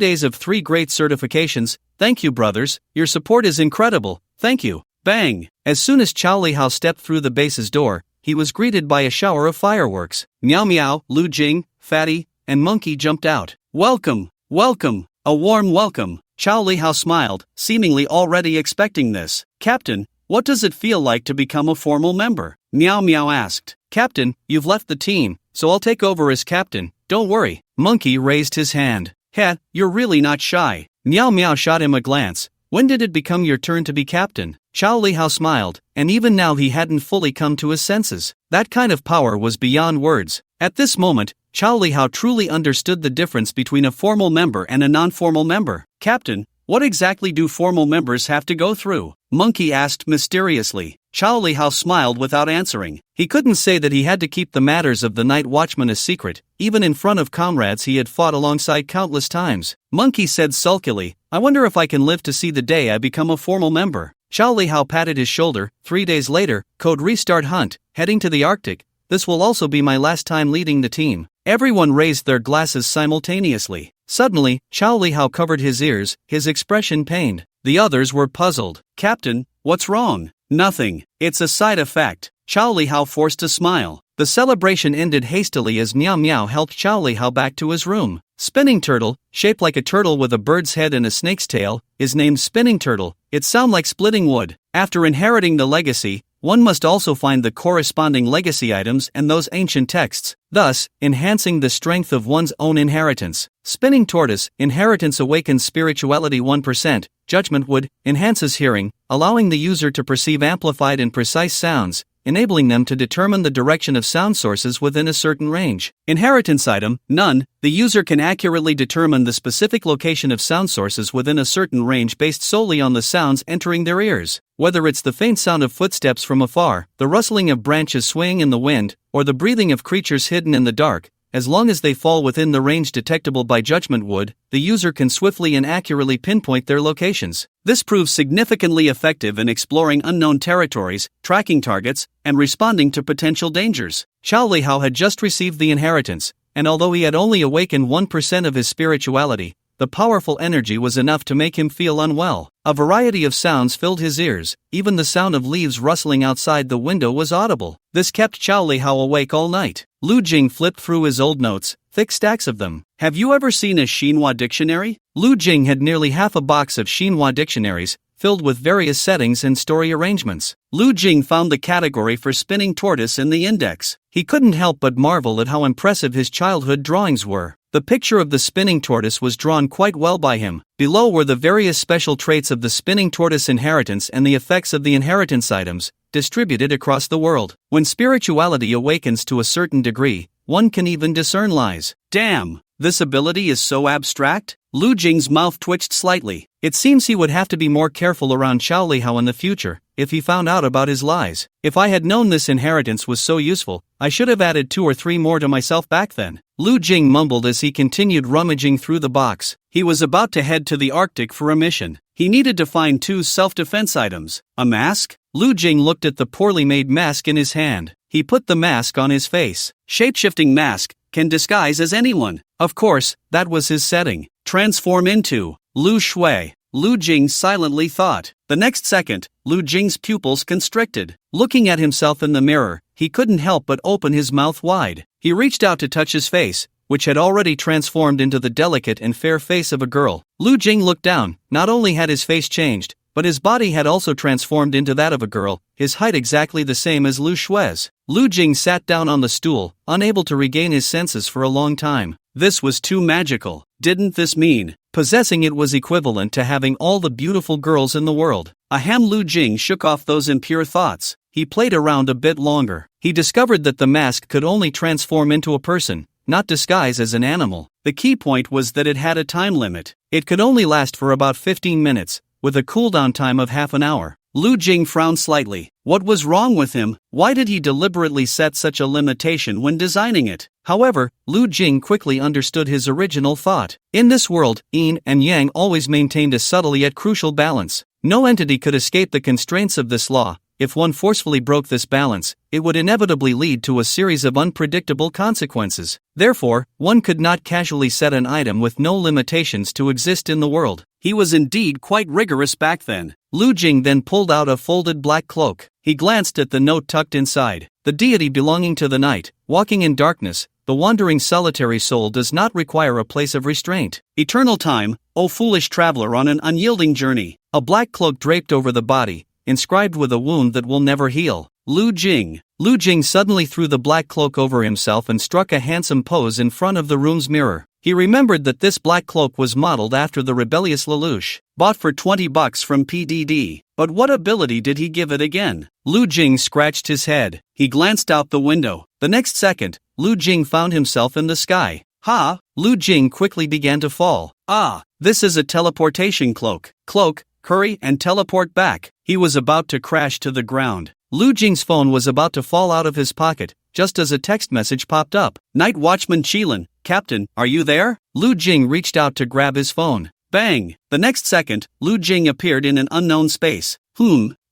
days of 3 great certifications. Thank you, brothers, your support is incredible, thank you. Bang! As soon as Chao Lihao stepped through the base's door, he was greeted by a shower of fireworks. Meow Meow, Lu Jing, Fatty, and Monkey jumped out. Welcome, welcome, a warm welcome. Chao Lihao smiled, seemingly already expecting this. Captain, what does it feel like to become a formal member? Meow Meow asked. Captain, you've left the team, so I'll take over as captain, don't worry. Monkey raised his hand. Heh, you're really not shy. Meow Meow shot him a glance. When did it become your turn to be captain? Chao Lihao smiled, and even now he hadn't fully come to his senses. That kind of power was beyond words. At this moment, Chao Lihao truly understood the difference between a formal member and a non-formal member. Captain, what exactly do formal members have to go through? Monkey asked mysteriously. Chao Lihao smiled without answering. He couldn't say that he had to keep the matters of the night watchman a secret, even in front of comrades he had fought alongside countless times. Monkey said sulkily, I wonder if I can live to see the day I become a formal member. Chao Lihao patted his shoulder. 3 days later, code restart hunt, heading to the Arctic. This will also be my last time leading the team. Everyone raised their glasses simultaneously. Suddenly, Chao Lihao covered his ears, his expression pained. The others were puzzled. Captain, what's wrong? Nothing. It's a side effect. Chao Lihao forced a smile. The celebration ended hastily as Meow Meow helped Chao Lihao back to his room. Spinning Turtle, shaped like a turtle with a bird's head and a snake's tail, is named Spinning Turtle. It sounds like splitting wood. After inheriting the legacy, one must also find the corresponding legacy items and those ancient texts, thus, enhancing the strength of one's own inheritance. Spinning Tortoise, inheritance awakens spirituality 1%, Judgment Wood, enhances hearing, allowing the user to perceive amplified and precise sounds, enabling them to determine the direction of sound sources within a certain range. Inheritance item, None, the user can accurately determine the specific location of sound sources within a certain range based solely on the sounds entering their ears. Whether it's the faint sound of footsteps from afar, the rustling of branches swaying in the wind, or the breathing of creatures hidden in the dark, as long as they fall within the range detectable by Judgment Wood, the user can swiftly and accurately pinpoint their locations. This proves significantly effective in exploring unknown territories, tracking targets, and responding to potential dangers. Chao Lihao had just received the inheritance, and although he had only awakened 1% of his spirituality, the powerful energy was enough to make him feel unwell. A variety of sounds filled his ears, even the sound of leaves rustling outside the window was audible. This kept Chao Lihao awake all night. Lu Jing flipped through his old notes, thick stacks of them. Have you ever seen a Xinhua dictionary? Lu Jing had nearly half a box of Xinhua dictionaries, filled with various settings and story arrangements. Lu Jing found the category for Spinning Tortoise in the index. He couldn't help but marvel at how impressive his childhood drawings were. The picture of the spinning tortoise was drawn quite well by him. Below were the various special traits of the spinning tortoise inheritance and the effects of the inheritance items, distributed across the world. When spirituality awakens to a certain degree, one can even discern lies. Damn, this ability is so abstract? Lu Jing's mouth twitched slightly. It seems he would have to be more careful around Chao Lihao in the future, if he found out about his lies. If I had known this inheritance was so useful, I should have added 2 or 3 more to myself back then. Lu Jing mumbled as he continued rummaging through the box. He was about to head to the Arctic for a mission. He needed to find 2 self-defense items. A mask? Lu Jing looked at the poorly made mask in his hand. He put the mask on his face. Shape-shifting mask, can disguise as anyone. Of course, that was his setting. Transform into Lu Shui. Lu Jing silently thought. The next second, Lu Jing's pupils constricted. Looking at himself in the mirror, he couldn't help but open his mouth wide. He reached out to touch his face, which had already transformed into the delicate and fair face of a girl. Lu Jing looked down. Not only had his face changed, but his body had also transformed into that of a girl, his height exactly the same as Lu Shui's. Lu Jing sat down on the stool, unable to regain his senses for a long time. This was too magical. Didn't this mean possessing it was equivalent to having all the beautiful girls in the world? Ahem. Lu Jing shook off those impure thoughts. He played around a bit longer. He discovered that the mask could only transform into a person, not disguise as an animal. The key point was that it had a time limit. It could only last for about 15 minutes, with a cooldown time of half an hour. Lu Jing frowned slightly. What was wrong with him? Why did he deliberately set such a limitation when designing it? However, Lu Jing quickly understood his original thought. In this world, yin and yang always maintained a subtle yet crucial balance. No entity could escape the constraints of this law, if one forcefully broke this balance, it would inevitably lead to a series of unpredictable consequences. Therefore, one could not casually set an item with no limitations to exist in the world. He was indeed quite rigorous back then. Lu Jing then pulled out a folded black cloak. He glanced at the note tucked inside. The deity belonging to the night, walking in darkness, the wandering solitary soul does not require a place of restraint. Eternal time, O foolish traveler on an unyielding journey. A black cloak draped over the body, inscribed with a wound that will never heal. Lu Jing. Lu Jing suddenly threw the black cloak over himself and struck a handsome pose in front of the room's mirror. He remembered that this black cloak was modeled after the rebellious Lelouch, bought for $20 from PDD. But what ability did he give it again? Lu Jing scratched his head. He glanced out the window. The next second, Lu Jing found himself in the sky. Ha! Lu Jing quickly began to fall. Ah! This is a teleportation cloak. Cloak, hurry and teleport back. He was about to crash to the ground. Lu Jing's phone was about to fall out of his pocket, just as a text message popped up. Night Watchman Qilin, Captain, are you there? Lu Jing reached out to grab his phone. Bang! The next second, Lu Jing appeared in an unknown space.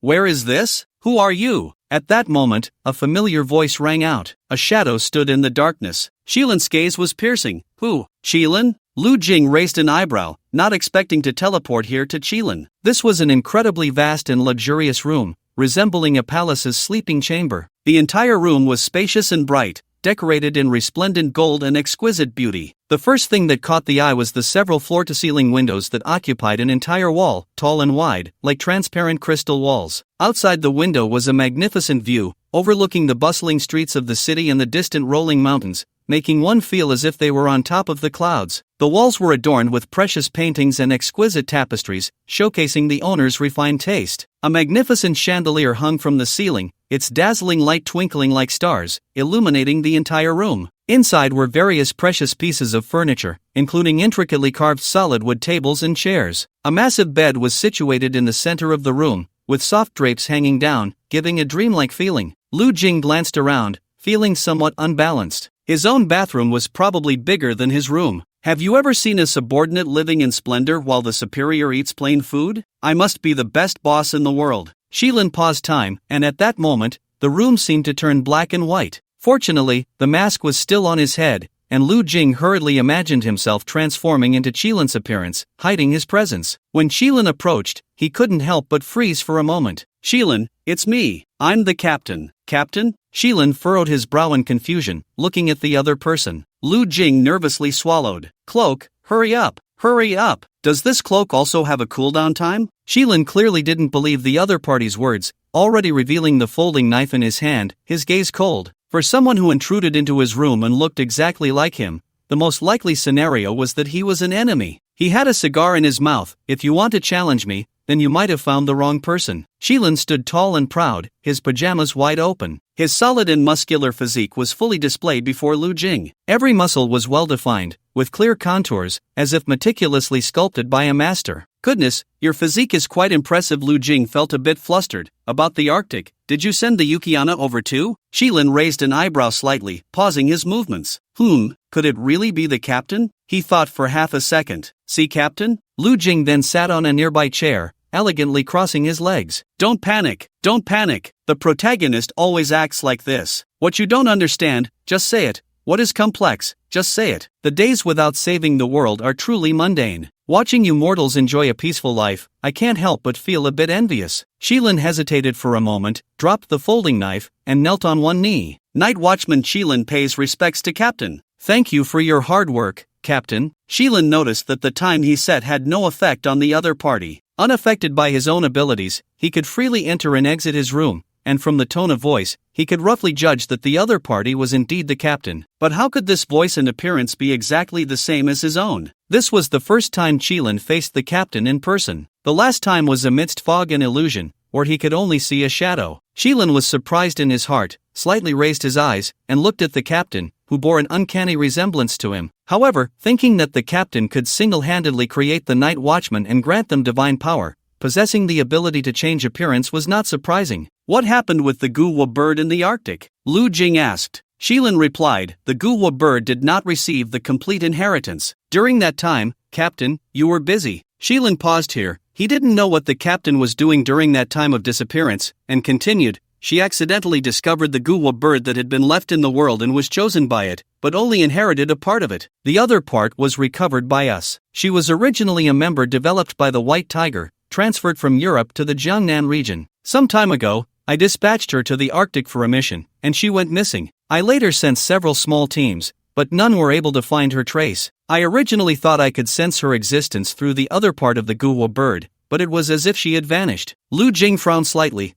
Where is this? Who are you? At that moment, a familiar voice rang out. A shadow stood in the darkness. Qilin's gaze was piercing. Who? Qilin? Lu Jing raised an eyebrow, not expecting to teleport here to Qilin. This was an incredibly vast and luxurious room, resembling a palace's sleeping chamber. The entire room was spacious and bright, decorated in resplendent gold and exquisite beauty. The first thing that caught the eye was the several floor-to-ceiling windows that occupied an entire wall, tall and wide, like transparent crystal walls. Outside the window was a magnificent view, overlooking the bustling streets of the city and the distant rolling mountains, making one feel as if they were on top of the clouds. The walls were adorned with precious paintings and exquisite tapestries, showcasing the owner's refined taste. A magnificent chandelier hung from the ceiling, its dazzling light twinkling like stars, illuminating the entire room. Inside were various precious pieces of furniture, including intricately carved solid wood tables and chairs. A massive bed was situated in the center of the room, with soft drapes hanging down, giving a dreamlike feeling. Lu Jing glanced around, feeling somewhat unbalanced. His own bathroom was probably bigger than his room. Have you ever seen a subordinate living in splendor while the superior eats plain food? I must be the best boss in the world. Qilin paused time, and at that moment, the room seemed to turn black and white. Fortunately, the mask was still on his head, and Lu Jing hurriedly imagined himself transforming into Qilin's appearance, hiding his presence. When Qilin approached, he couldn't help but freeze for a moment. Qilin, it's me. I'm the captain. Captain? Qilin furrowed his brow in confusion, looking at the other person. Lu Jing nervously swallowed. Cloak, hurry up, hurry up. Does this cloak also have a cooldown time? Qilin clearly didn't believe the other party's words, already revealing the folding knife in his hand, his gaze cold. For someone who intruded into his room and looked exactly like him, the most likely scenario was that he was an enemy. He had a cigar in his mouth. If you want to challenge me, then you might have found the wrong person. Qilin stood tall and proud, his pajamas wide open. His solid and muscular physique was fully displayed before Lu Jing. Every muscle was well defined, with clear contours, as if meticulously sculpted by a master. Goodness, your physique is quite impressive. Lu Jing felt a bit flustered. About the Arctic, did you send the Yukiana over too? Qilin raised an eyebrow slightly, pausing his movements. Could it really be the captain? He thought for half a second. See, Captain? Lu Jing then sat on a nearby chair, elegantly crossing his legs. Don't panic, don't panic. The protagonist always acts like this. What you don't understand, just say it. What is complex, just say it. The days without saving the world are truly mundane. Watching you mortals enjoy a peaceful life, I can't help but feel a bit envious. Qilin hesitated for a moment, dropped the folding knife, and knelt on one knee. Night Watchman Qilin pays respects to Captain. Thank you for your hard work, Captain. Qilin noticed that the time he set had no effect on the other party. Unaffected by his own abilities, he could freely enter and exit his room, and from the tone of voice, he could roughly judge that the other party was indeed the captain. But how could this voice and appearance be exactly the same as his own? This was the first time Qilin faced the captain in person. The last time was amidst fog and illusion, where he could only see a shadow. Qilin was surprised in his heart, slightly raised his eyes, and looked at the captain, who bore an uncanny resemblance to him. However, thinking that the captain could single-handedly create the Night Watchman and grant them divine power, possessing the ability to change appearance was not surprising. What happened with the Guwa bird in the Arctic? Lu Jing asked. Qilin replied, the Guwa bird did not receive the complete inheritance. During that time, Captain, you were busy. Qilin paused here, He didn't know what the captain was doing during that time of disappearance, and continued, she accidentally discovered the guwa bird that had been left in the world and was chosen by it, but only inherited a part of it. The other part was recovered by us. She was originally a member developed by the white tiger, transferred from Europe to the Jiangnan region. Some time ago, I dispatched her to the Arctic for a mission, and she went missing. I later sent several small teams, but none were able to find her trace. I originally thought I could sense her existence through the other part of the guwa bird, but it was as if she had vanished. Lu Jing frowned slightly.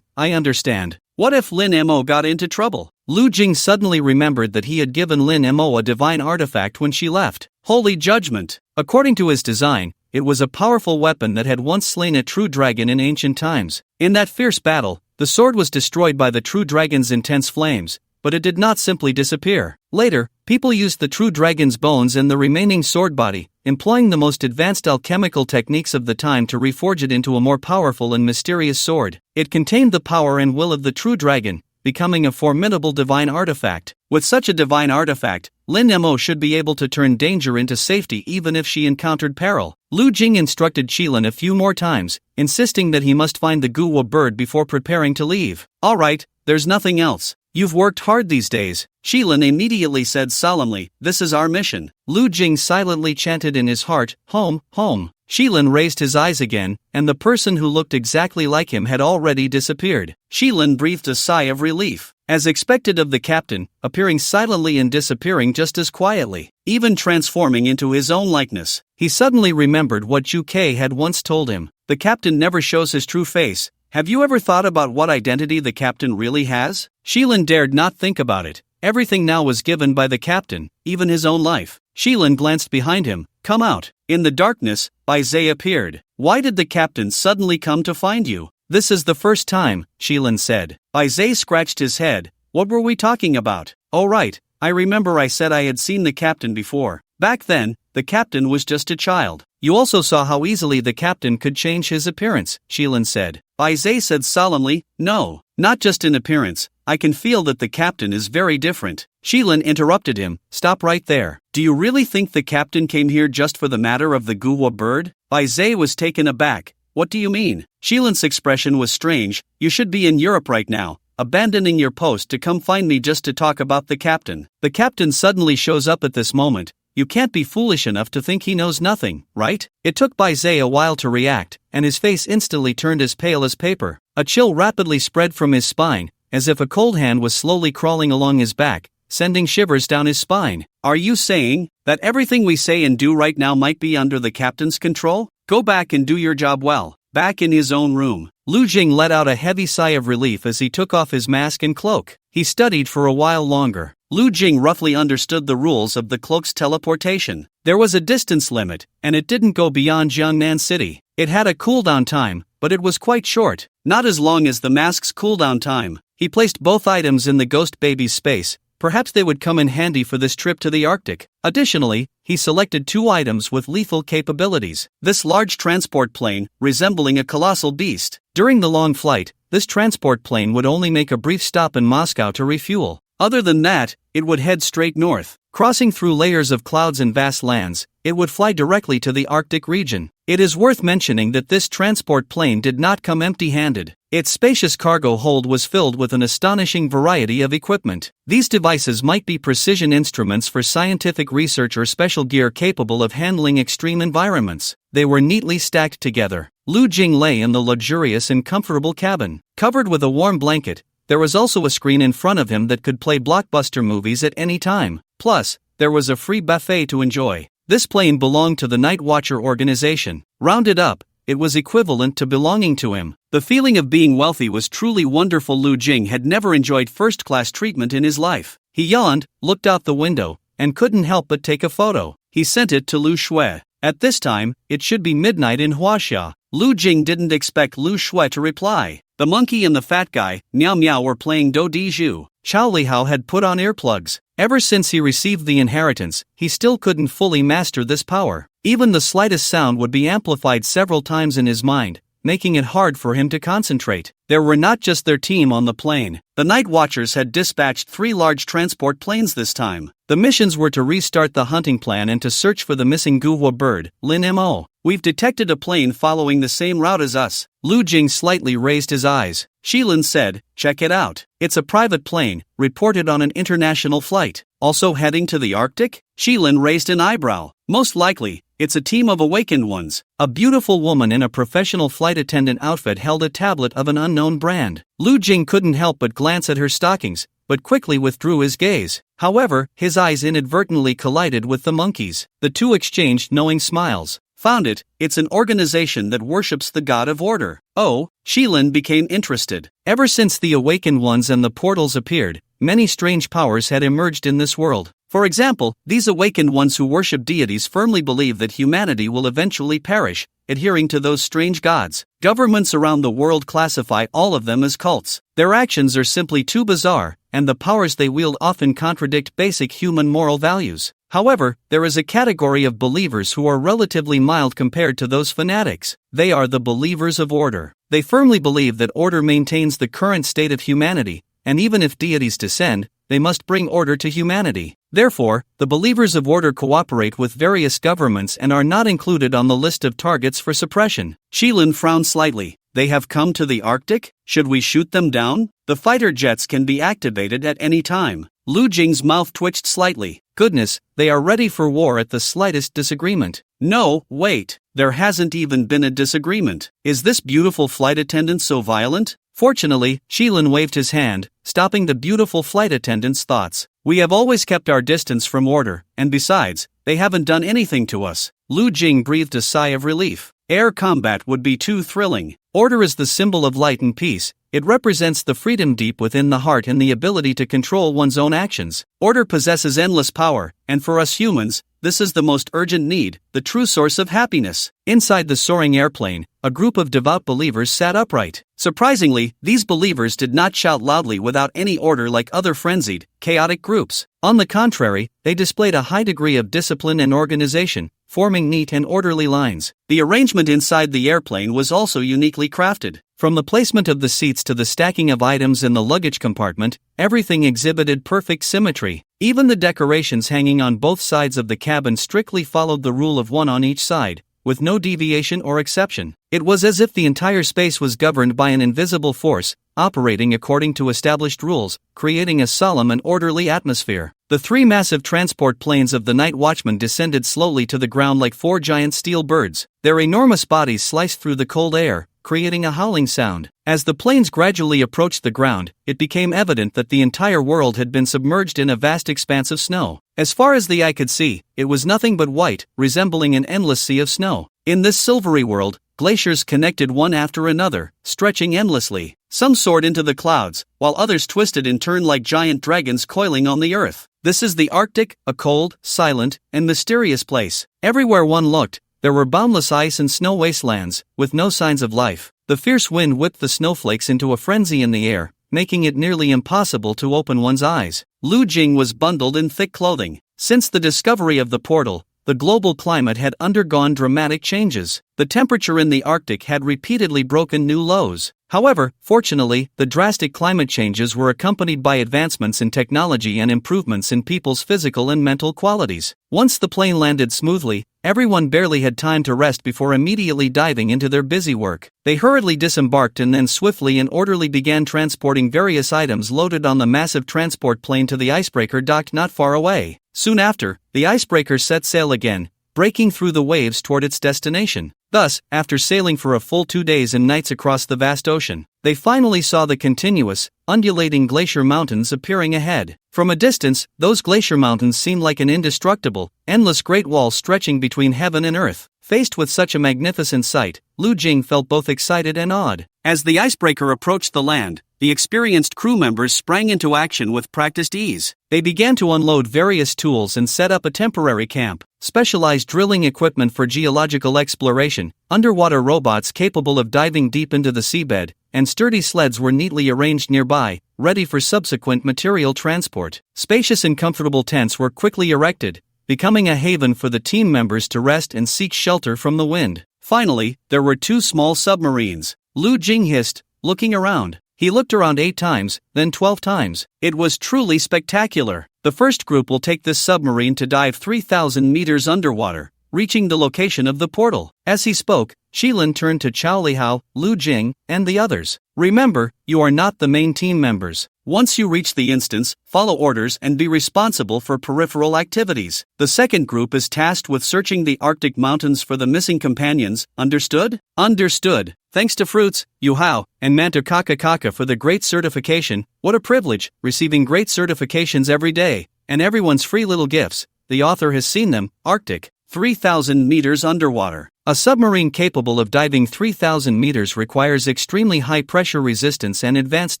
I understand. What if Lin Mo got into trouble? Lu Jing suddenly remembered that he had given Lin Mo a divine artifact when she left. Holy Judgment. According to his design, it was a powerful weapon that had once slain a true dragon in ancient times. In that fierce battle, the sword was destroyed by the true dragon's intense flames, but it did not simply disappear. Later, people used the true dragon's bones and the remaining sword body, employing the most advanced alchemical techniques of the time to reforge it into a more powerful and mysterious sword. It contained the power and will of the true dragon, becoming a formidable divine artifact. With such a divine artifact, Lin Mo should be able to turn danger into safety even if she encountered peril. Lu Jing instructed Qilin a few more times, insisting that he must find the guwa bird before preparing to leave. Alright, there's nothing else. You've worked hard these days. Qilin immediately said solemnly, this is our mission. Lu Jing silently chanted in his heart, home, home. Qilin raised his eyes again, and the person who looked exactly like him had already disappeared. Qilin breathed a sigh of relief. As expected of the captain, appearing silently and disappearing just as quietly, even transforming into his own likeness. He suddenly remembered what Zhu Ke had once told him. The captain never shows his true face. Have you ever thought about what identity the captain really has? Qilin dared not think about it. Everything now was given by the captain, even his own life. Qilin glanced behind him. Come out. In the darkness, Bai Zhe appeared. Why did the captain suddenly come to find you? This is the first time, Qilin said. Bai Zhe scratched his head. What were we talking about? Oh right, I remember I said I had seen the captain before. Back then, the captain was just a child. You also saw how easily the captain could change his appearance, Qilin said. Bai Zhe said solemnly, no, not just in appearance, I can feel that the captain is very different. Qilin interrupted him, stop right there. Do you really think the captain came here just for the matter of the guwa bird? Bai Zhe was taken aback. What do you mean? Qilin's expression was strange. You should be in Europe right now, abandoning your post to come find me just to talk about the captain. The captain suddenly shows up at this moment. You can't be foolish enough to think he knows nothing, right? It took Bai Zhe a while to react, and his face instantly turned as pale as paper. A chill rapidly spread from his spine, as if a cold hand was slowly crawling along his back, sending shivers down his spine. Are you saying that everything we say and do right now might be under the captain's control? Go back and do your job well. Back in his own room, Lu Jing let out a heavy sigh of relief as he took off his mask and cloak. He studied for a while longer. Lu Jing roughly understood the rules of the cloak's teleportation. There was a distance limit, and it didn't go beyond Jiangnan City. It had a cooldown time, but it was quite short, not as long as the mask's cooldown time. He placed both items in the ghost baby's space. Perhaps they would come in handy for this trip to the Arctic. Additionally, he selected 2 items with lethal capabilities. This large transport plane, resembling a colossal beast. During the long flight, this transport plane would only make a brief stop in Moscow to refuel. Other than that, it would head straight north. Crossing through layers of clouds and vast lands, it would fly directly to the Arctic region. It is worth mentioning that this transport plane did not come empty-handed. Its spacious cargo hold was filled with an astonishing variety of equipment. These devices might be precision instruments for scientific research or special gear capable of handling extreme environments. They were neatly stacked together. Lu Jing lay in the luxurious and comfortable cabin. Covered with a warm blanket, there was also a screen in front of him that could play blockbuster movies at any time. Plus, there was a free buffet to enjoy. This plane belonged to the Night Watcher organization. Rounded up, it was equivalent to belonging to him. The feeling of being wealthy was truly wonderful. Lu Jing had never enjoyed first-class treatment in his life. He yawned, looked out the window, and couldn't help but take a photo. He sent it to Lu Shui. At this time, it should be midnight in Huaxia. Lu Jing didn't expect Lu Shui to reply. The monkey and the fat guy, Miao Miao, were playing Do Di Zhu. Chao Lihao had put on earplugs. Ever since he received the inheritance, he still couldn't fully master this power. Even the slightest sound would be amplified several times in his mind, making it hard for him to concentrate. There were not just their team on the plane. The night watchers had dispatched 3 large transport planes this time. The missions were to restart the hunting plan and to search for the missing Guhua bird, Lin Mo. We've detected a plane following the same route as us. Lu Jing slightly raised his eyes. Shilin said, check it out. It's a private plane, reported on an international flight. Also heading to the Arctic? Shilin raised an eyebrow. Most likely, it's a team of awakened ones. A beautiful woman in a professional flight attendant outfit held a tablet of an unknown brand. Lu Jing couldn't help but glance at her stockings, but quickly withdrew his gaze. However, his eyes inadvertently collided with the monkeys. The two exchanged knowing smiles. Found it, it's an organization that worships the god of order. Oh, Shilin became interested. Ever since the awakened ones and the portals appeared, many strange powers had emerged in this world. For example, these awakened ones who worship deities firmly believe that humanity will eventually perish, adhering to those strange gods. Governments around the world classify all of them as cults. Their actions are simply too bizarre, and the powers they wield often contradict basic human moral values. However, there is a category of believers who are relatively mild compared to those fanatics. They are the believers of order. They firmly believe that order maintains the current state of humanity, and even if deities descend, they must bring order to humanity. Therefore, the believers of order cooperate with various governments and are not included on the list of targets for suppression. Shilin frowned slightly. They have come to the Arctic? Should we shoot them down? The fighter jets can be activated at any time. Lu Jing's mouth twitched slightly. Goodness, they are ready for war at the slightest disagreement. No, wait, there hasn't even been a disagreement. Is this beautiful flight attendant so violent? Fortunately, Shilin waved his hand, stopping the beautiful flight attendant's thoughts. We have always kept our distance from order, and besides, they haven't done anything to us. Lu Jing breathed a sigh of relief. Air combat would be too thrilling. Order is the symbol of light and peace. It represents the freedom deep within the heart and the ability to control one's own actions. Order possesses endless power, and for us humans, this is the most urgent need, the true source of happiness. Inside the soaring airplane, a group of devout believers sat upright. Surprisingly, these believers did not shout loudly without any order like other frenzied, chaotic groups. On the contrary, they displayed a high degree of discipline and organization, forming neat and orderly lines. The arrangement inside the airplane was also uniquely crafted. From the placement of the seats to the stacking of items in the luggage compartment, everything exhibited perfect symmetry. Even the decorations hanging on both sides of the cabin strictly followed the rule of one on each side, with no deviation or exception. It was as if the entire space was governed by an invisible force, operating according to established rules, creating a solemn and orderly atmosphere. The 3 massive transport planes of the night watchman descended slowly to the ground like 4 giant steel birds. Their enormous bodies sliced through the cold air, creating a howling sound. As the planes gradually approached the ground, it became evident that the entire world had been submerged in a vast expanse of snow. As far as the eye could see, it was nothing but white, resembling an endless sea of snow. In this silvery world, glaciers connected one after another, stretching endlessly. Some soared into the clouds, while others twisted and turned like giant dragons coiling on the earth. This is the Arctic, a cold, silent, and mysterious place. Everywhere one looked, there were boundless ice and snow wastelands, with no signs of life. The fierce wind whipped the snowflakes into a frenzy in the air, making it nearly impossible to open one's eyes. Lu Jing was bundled in thick clothing. Since the discovery of the portal, the global climate had undergone dramatic changes. The temperature in the Arctic had repeatedly broken new lows. However, fortunately, the drastic climate changes were accompanied by advancements in technology and improvements in people's physical and mental qualities. Once the plane landed smoothly, everyone barely had time to rest before immediately diving into their busy work. They hurriedly disembarked and then swiftly and orderly began transporting various items loaded on the massive transport plane to the icebreaker docked not far away. Soon after, the icebreaker set sail again, breaking through the waves toward its destination. Thus, after sailing for a full 2 days and nights across the vast ocean, they finally saw the continuous, undulating glacier mountains appearing ahead. From a distance, those glacier mountains seemed like an indestructible, endless great wall stretching between heaven and earth. Faced with such a magnificent sight, Lu Jing felt both excited and awed. As the icebreaker approached the land, the experienced crew members sprang into action with practiced ease. They began to unload various tools and set up a temporary camp. Specialized drilling equipment for geological exploration, underwater robots capable of diving deep into the seabed, and sturdy sleds were neatly arranged nearby, ready for subsequent material transport. Spacious and comfortable tents were quickly erected, becoming a haven for the team members to rest and seek shelter from the wind. Finally, there were 2 small submarines. Lu Jing hissed, looking around. He looked around 8 times, then 12 times. It was truly spectacular. The first group will take this submarine to dive 3,000 meters underwater, reaching the location of the portal. As he spoke, Shilin turned to Chao Lihao, Lu Jing, and the others. Remember, you are not the main team members. Once you reach the instance, follow orders and be responsible for peripheral activities. The second group is tasked with searching the Arctic mountains for the missing companions, understood? Understood. Thanks to Fruits, Yu Hao, and Manta Kaka for the great certification. What a privilege, receiving great certifications every day, and everyone's free little gifts. The author has seen them. Arctic, 3,000 meters underwater. A submarine capable of diving 3,000 meters requires extremely high pressure resistance and advanced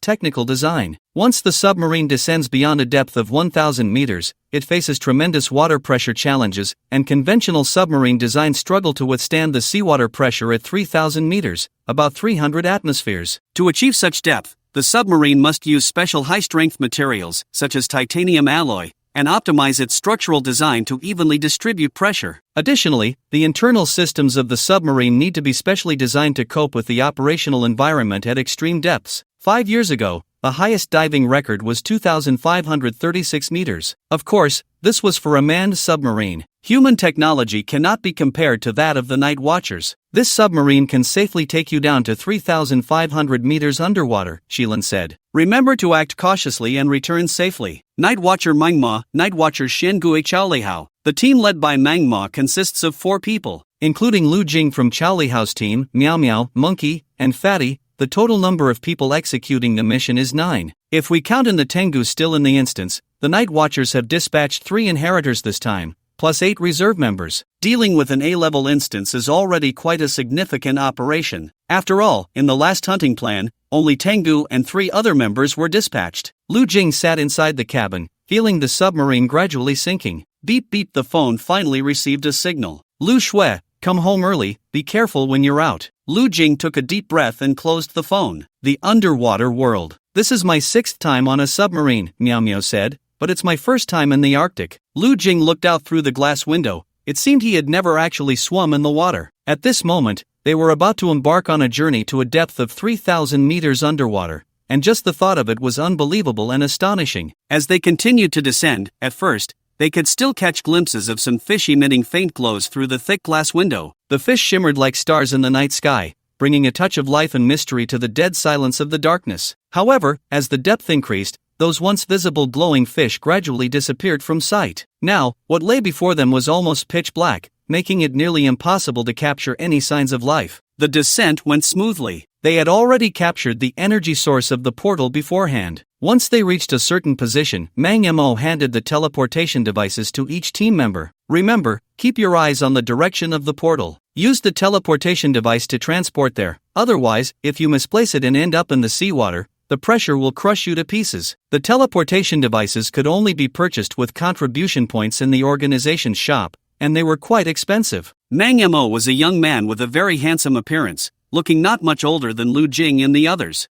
technical design. Once the submarine descends beyond a depth of 1,000 meters, it faces tremendous water pressure challenges, and conventional submarine designs struggle to withstand the seawater pressure at 3,000 meters, about 300 atmospheres. To achieve such depth, the submarine must use special high-strength materials, such as titanium alloy, and optimize its structural design to evenly distribute pressure. Additionally, the internal systems of the submarine need to be specially designed to cope with the operational environment at extreme depths. 5 years ago, the highest diving record was 2,536 meters. Of course, this was for a manned submarine. Human technology cannot be compared to that of the night watchers. This submarine can safely take you down to 3,500 meters underwater, Shilin said. Remember to act cautiously and return safely. Night Watcher Manhwa, Night Watcher Shengue Chao Lihao. The team led by Manhwa consists of 4 people, including Lu Jing from Chao Lihao's team, Meow Meow, Monkey, and Fatty. The total number of people executing the mission is 9. If we count in the Tengu still in the instance, the Night Watchers have dispatched 3 inheritors this time, plus 8 reserve members. Dealing with an A-level instance is already quite a significant operation. After all, in the last hunting plan, only Tengu and 3 other members were dispatched. Lu Jing sat inside the cabin, feeling the submarine gradually sinking. Beep beep, the phone finally received a signal. Lu Shui, come home early, be careful when you're out. Lu Jing took a deep breath and closed the phone. The underwater world. This is my 6th time on a submarine, Meow Meow said, but it's my first time in the Arctic. Lu Jing looked out through the glass window. It seemed he had never actually swum in the water. At this moment, they were about to embark on a journey to a depth of 3,000 meters underwater, and just the thought of it was unbelievable and astonishing. As they continued to descend, at first, they could still catch glimpses of some fish emitting faint glows through the thick glass window. The fish shimmered like stars in the night sky, bringing a touch of life and mystery to the dead silence of the darkness. However, as the depth increased, those once visible glowing fish gradually disappeared from sight. Now, what lay before them was almost pitch black, making it nearly impossible to capture any signs of life. The descent went smoothly. They had already captured the energy source of the portal beforehand. Once they reached a certain position, Mang Mo handed the teleportation devices to each team member. Remember, keep your eyes on the direction of the portal. Use the teleportation device to transport there. Otherwise, if you misplace it and end up in the seawater, the pressure will crush you to pieces. The teleportation devices could only be purchased with contribution points in the organization's shop, and they were quite expensive. Mang Mo was a young man with a very handsome appearance, looking not much older than Lu Jing and the others.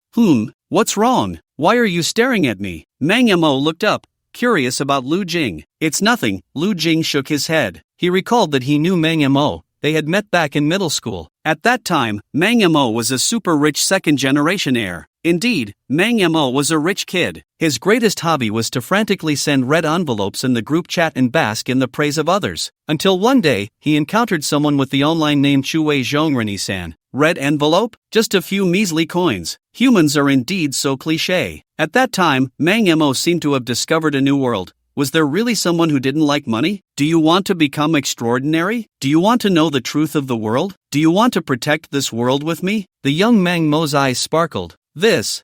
What's wrong? Why are you staring at me? Mang Mo looked up, curious about Lu Jing. It's nothing, Lu Jing shook his head. He recalled that he knew Mang Mo. They had met back in middle school. At that time, Mang Mo was a super rich second-generation heir. Indeed, Mang Mo was a rich kid. His greatest hobby was to frantically send red envelopes in the group chat and bask in the praise of others. Until one day, he encountered someone with the online name Chue Zhongren-san. Red envelope? Just a few measly coins. Humans are indeed so cliché. At that time, Mang Mo seemed to have discovered a new world. Was there really someone who didn't like money? Do you want to become extraordinary? Do you want to know the truth of the world? Do you want to protect this world with me? The young Mang Mo's eyes sparkled. This,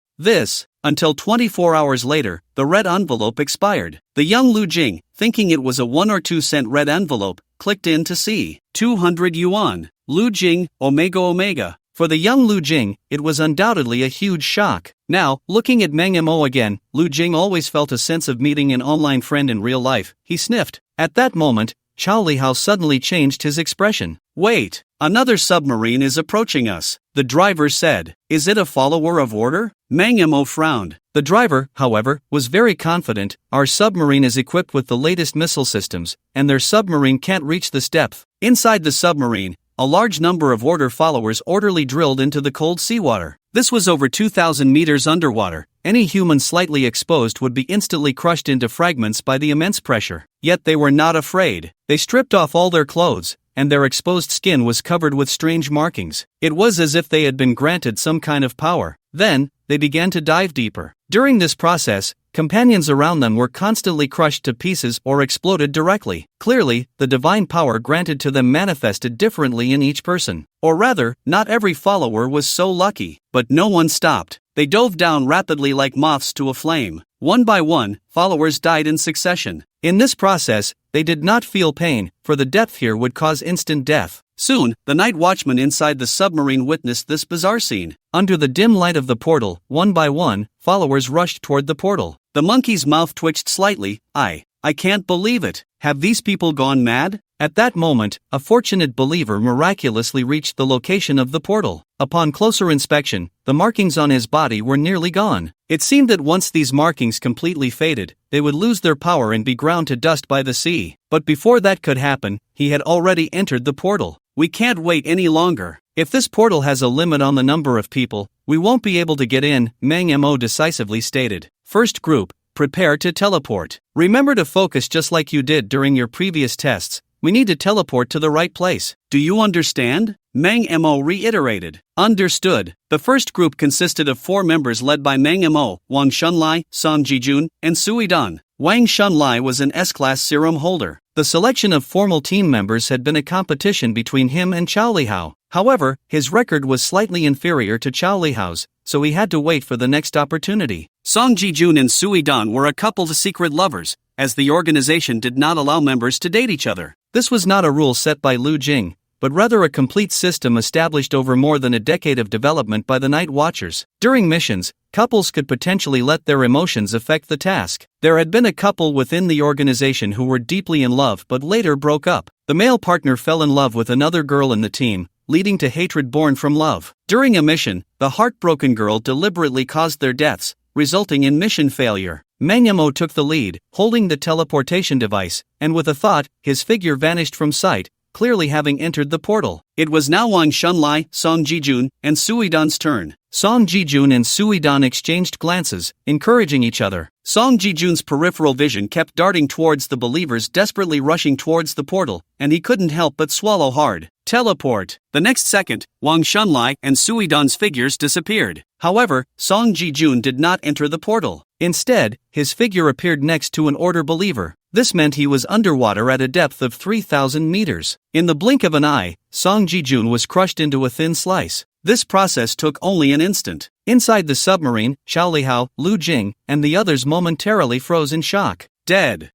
until 24 hours later, the red envelope expired. The young Lu Jing, thinking it was a 1 or 2 cent red envelope, clicked in to see. 200 yuan. Lu Jing, Omega. For the young Lu Jing, it was undoubtedly a huge shock. Now, looking at Mang Mo again, Lu Jing always felt a sense of meeting an online friend in real life. He sniffed. At that moment, Chao Lihao suddenly changed his expression. Wait, another submarine is approaching us, the driver said. Is it a follower of order? Mang Mo frowned. The driver, however, was very confident. Our submarine is equipped with the latest missile systems, and their submarine can't reach this depth. Inside the submarine, a large number of order followers orderly drilled into the cold seawater. This was over 2,000 meters underwater. Any human slightly exposed would be instantly crushed into fragments by the immense pressure. Yet they were not afraid. They stripped off all their clothes, and their exposed skin was covered with strange markings. It was as if they had been granted some kind of power. Then, they began to dive deeper. During this process, companions around them were constantly crushed to pieces or exploded directly. Clearly, the divine power granted to them manifested differently in each person. Or rather, not every follower was so lucky. But no one stopped. They dove down rapidly like moths to a flame. One by one, followers died in succession. In this process, they did not feel pain, for the depth here would cause instant death. Soon, the night watchman inside the submarine witnessed this bizarre scene. Under the dim light of the portal, one by one, followers rushed toward the portal. The monkey's mouth twitched slightly. I can't believe it. Have these people gone mad? At that moment, a fortunate believer miraculously reached the location of the portal. Upon closer inspection, the markings on his body were nearly gone. It seemed that once these markings completely faded, they would lose their power and be ground to dust by the sea. But before that could happen, he had already entered the portal. We can't wait any longer. If this portal has a limit on the number of people, we won't be able to get in, Mangmo decisively stated. First group, prepare to teleport. Remember to focus just like you did during your previous tests. We need to teleport to the right place. Do you understand? Mangmo reiterated. Understood. The first group consisted of 4 members led by Mangmo, Wang Shunlai, Song Jijun, and Sui Dan. Wang Shunlai was an S-class serum holder. The selection of formal team members had been a competition between him and Chao Lihao. However, his record was slightly inferior to Chao Lihao's, so he had to wait for the next opportunity. Song Jijun and Sui Dan were a couple of secret lovers, as the organization did not allow members to date each other. This was not a rule set by Lu Jing, but rather a complete system established over more than a decade of development by the Night Watchers. During missions, couples could potentially let their emotions affect the task. There had been a couple within the organization who were deeply in love but later broke up. The male partner fell in love with another girl in the team, leading to hatred born from love. During a mission, the heartbroken girl deliberately caused their deaths, resulting in mission failure. Mangmo took the lead, holding the teleportation device, and with a thought, his figure vanished from sight, clearly having entered the portal. It was now Wang Shunlai, Song Jijun, and Sui Dan's turn. Song Jijun and Sui Dan exchanged glances, encouraging each other. Song Jijun's peripheral vision kept darting towards the believers desperately rushing towards the portal, and he couldn't help but swallow hard. Teleport. The next second, Wang Shunlai and Sui Dan's figures disappeared. However, Song Jijun did not enter the portal. Instead, his figure appeared next to an order believer. This meant he was underwater at a depth of 3,000 meters. In the blink of an eye, Song Jijun was crushed into a thin slice. This process took only an instant. Inside the submarine, Chao Lihao, Lu Jing, and the others momentarily froze in shock. Dead.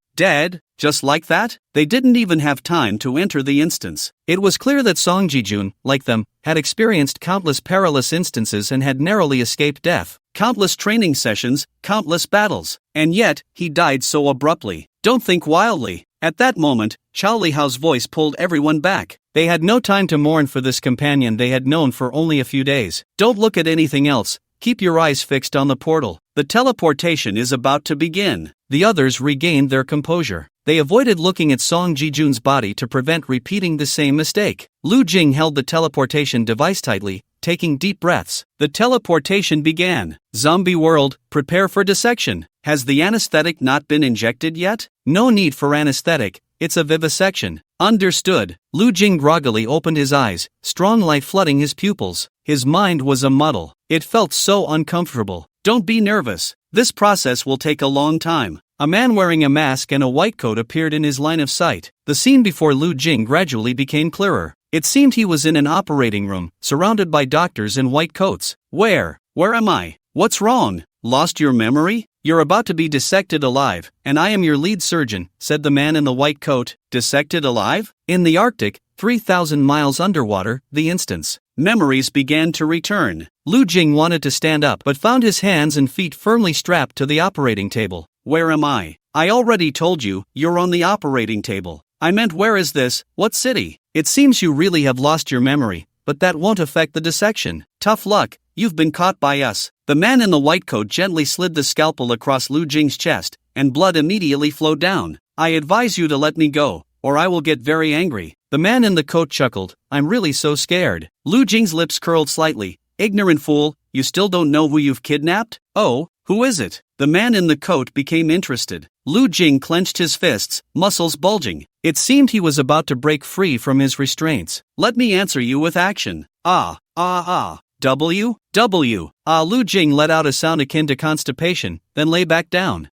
Just like that? They didn't even have time to enter the instance. It was clear that Song Jijun, like them, had experienced countless perilous instances and had narrowly escaped death. Countless training sessions, countless battles. And yet, he died so abruptly. Don't think wildly. At that moment, Chao Lihao's voice pulled everyone back. They had no time to mourn for this companion they had known for only a few days. Don't look at anything else. Keep your eyes fixed on the portal. The teleportation is about to begin. The others regained their composure. They avoided looking at Song Jijun's body to prevent repeating the same mistake. Lu Jing held the teleportation device tightly, taking deep breaths. The teleportation began. Zombie world, prepare for dissection. Has the anesthetic not been injected yet? No need for anesthetic, it's a vivisection. Understood. Lu Jing groggily opened his eyes, strong light flooding his pupils. His mind was a muddle. It felt so uncomfortable. Don't be nervous. This process will take a long time. A man wearing a mask and a white coat appeared in his line of sight. The scene before Lu Jing gradually became clearer. It seemed he was in an operating room, surrounded by doctors in white coats. Where am I? What's wrong? Lost your memory? You're about to be dissected alive, and I am your lead surgeon, said the man in the white coat. Dissected alive? In the Arctic, 3,000 miles underwater, the instance. Memories began to return. Lu Jing wanted to stand up but found his hands and feet firmly strapped to the operating table. Where am I? I already told you, you're on the operating table. I meant where is this, what city? It seems you really have lost your memory, but that won't affect the dissection. Tough luck, you've been caught by us. The man in the white coat gently slid the scalpel across Lu Jing's chest, and blood immediately flowed down. I advise you to let me go, or I will get very angry. The man in the coat chuckled, I'm really so scared. Lu Jing's lips curled slightly. Ignorant fool, you still don't know who you've kidnapped? Oh, who is it? The man in the coat became interested. Lu Jing clenched his fists, muscles bulging. It seemed he was about to break free from his restraints. Let me answer you with action. W? Lu Jing let out a sound akin to constipation, then lay back down.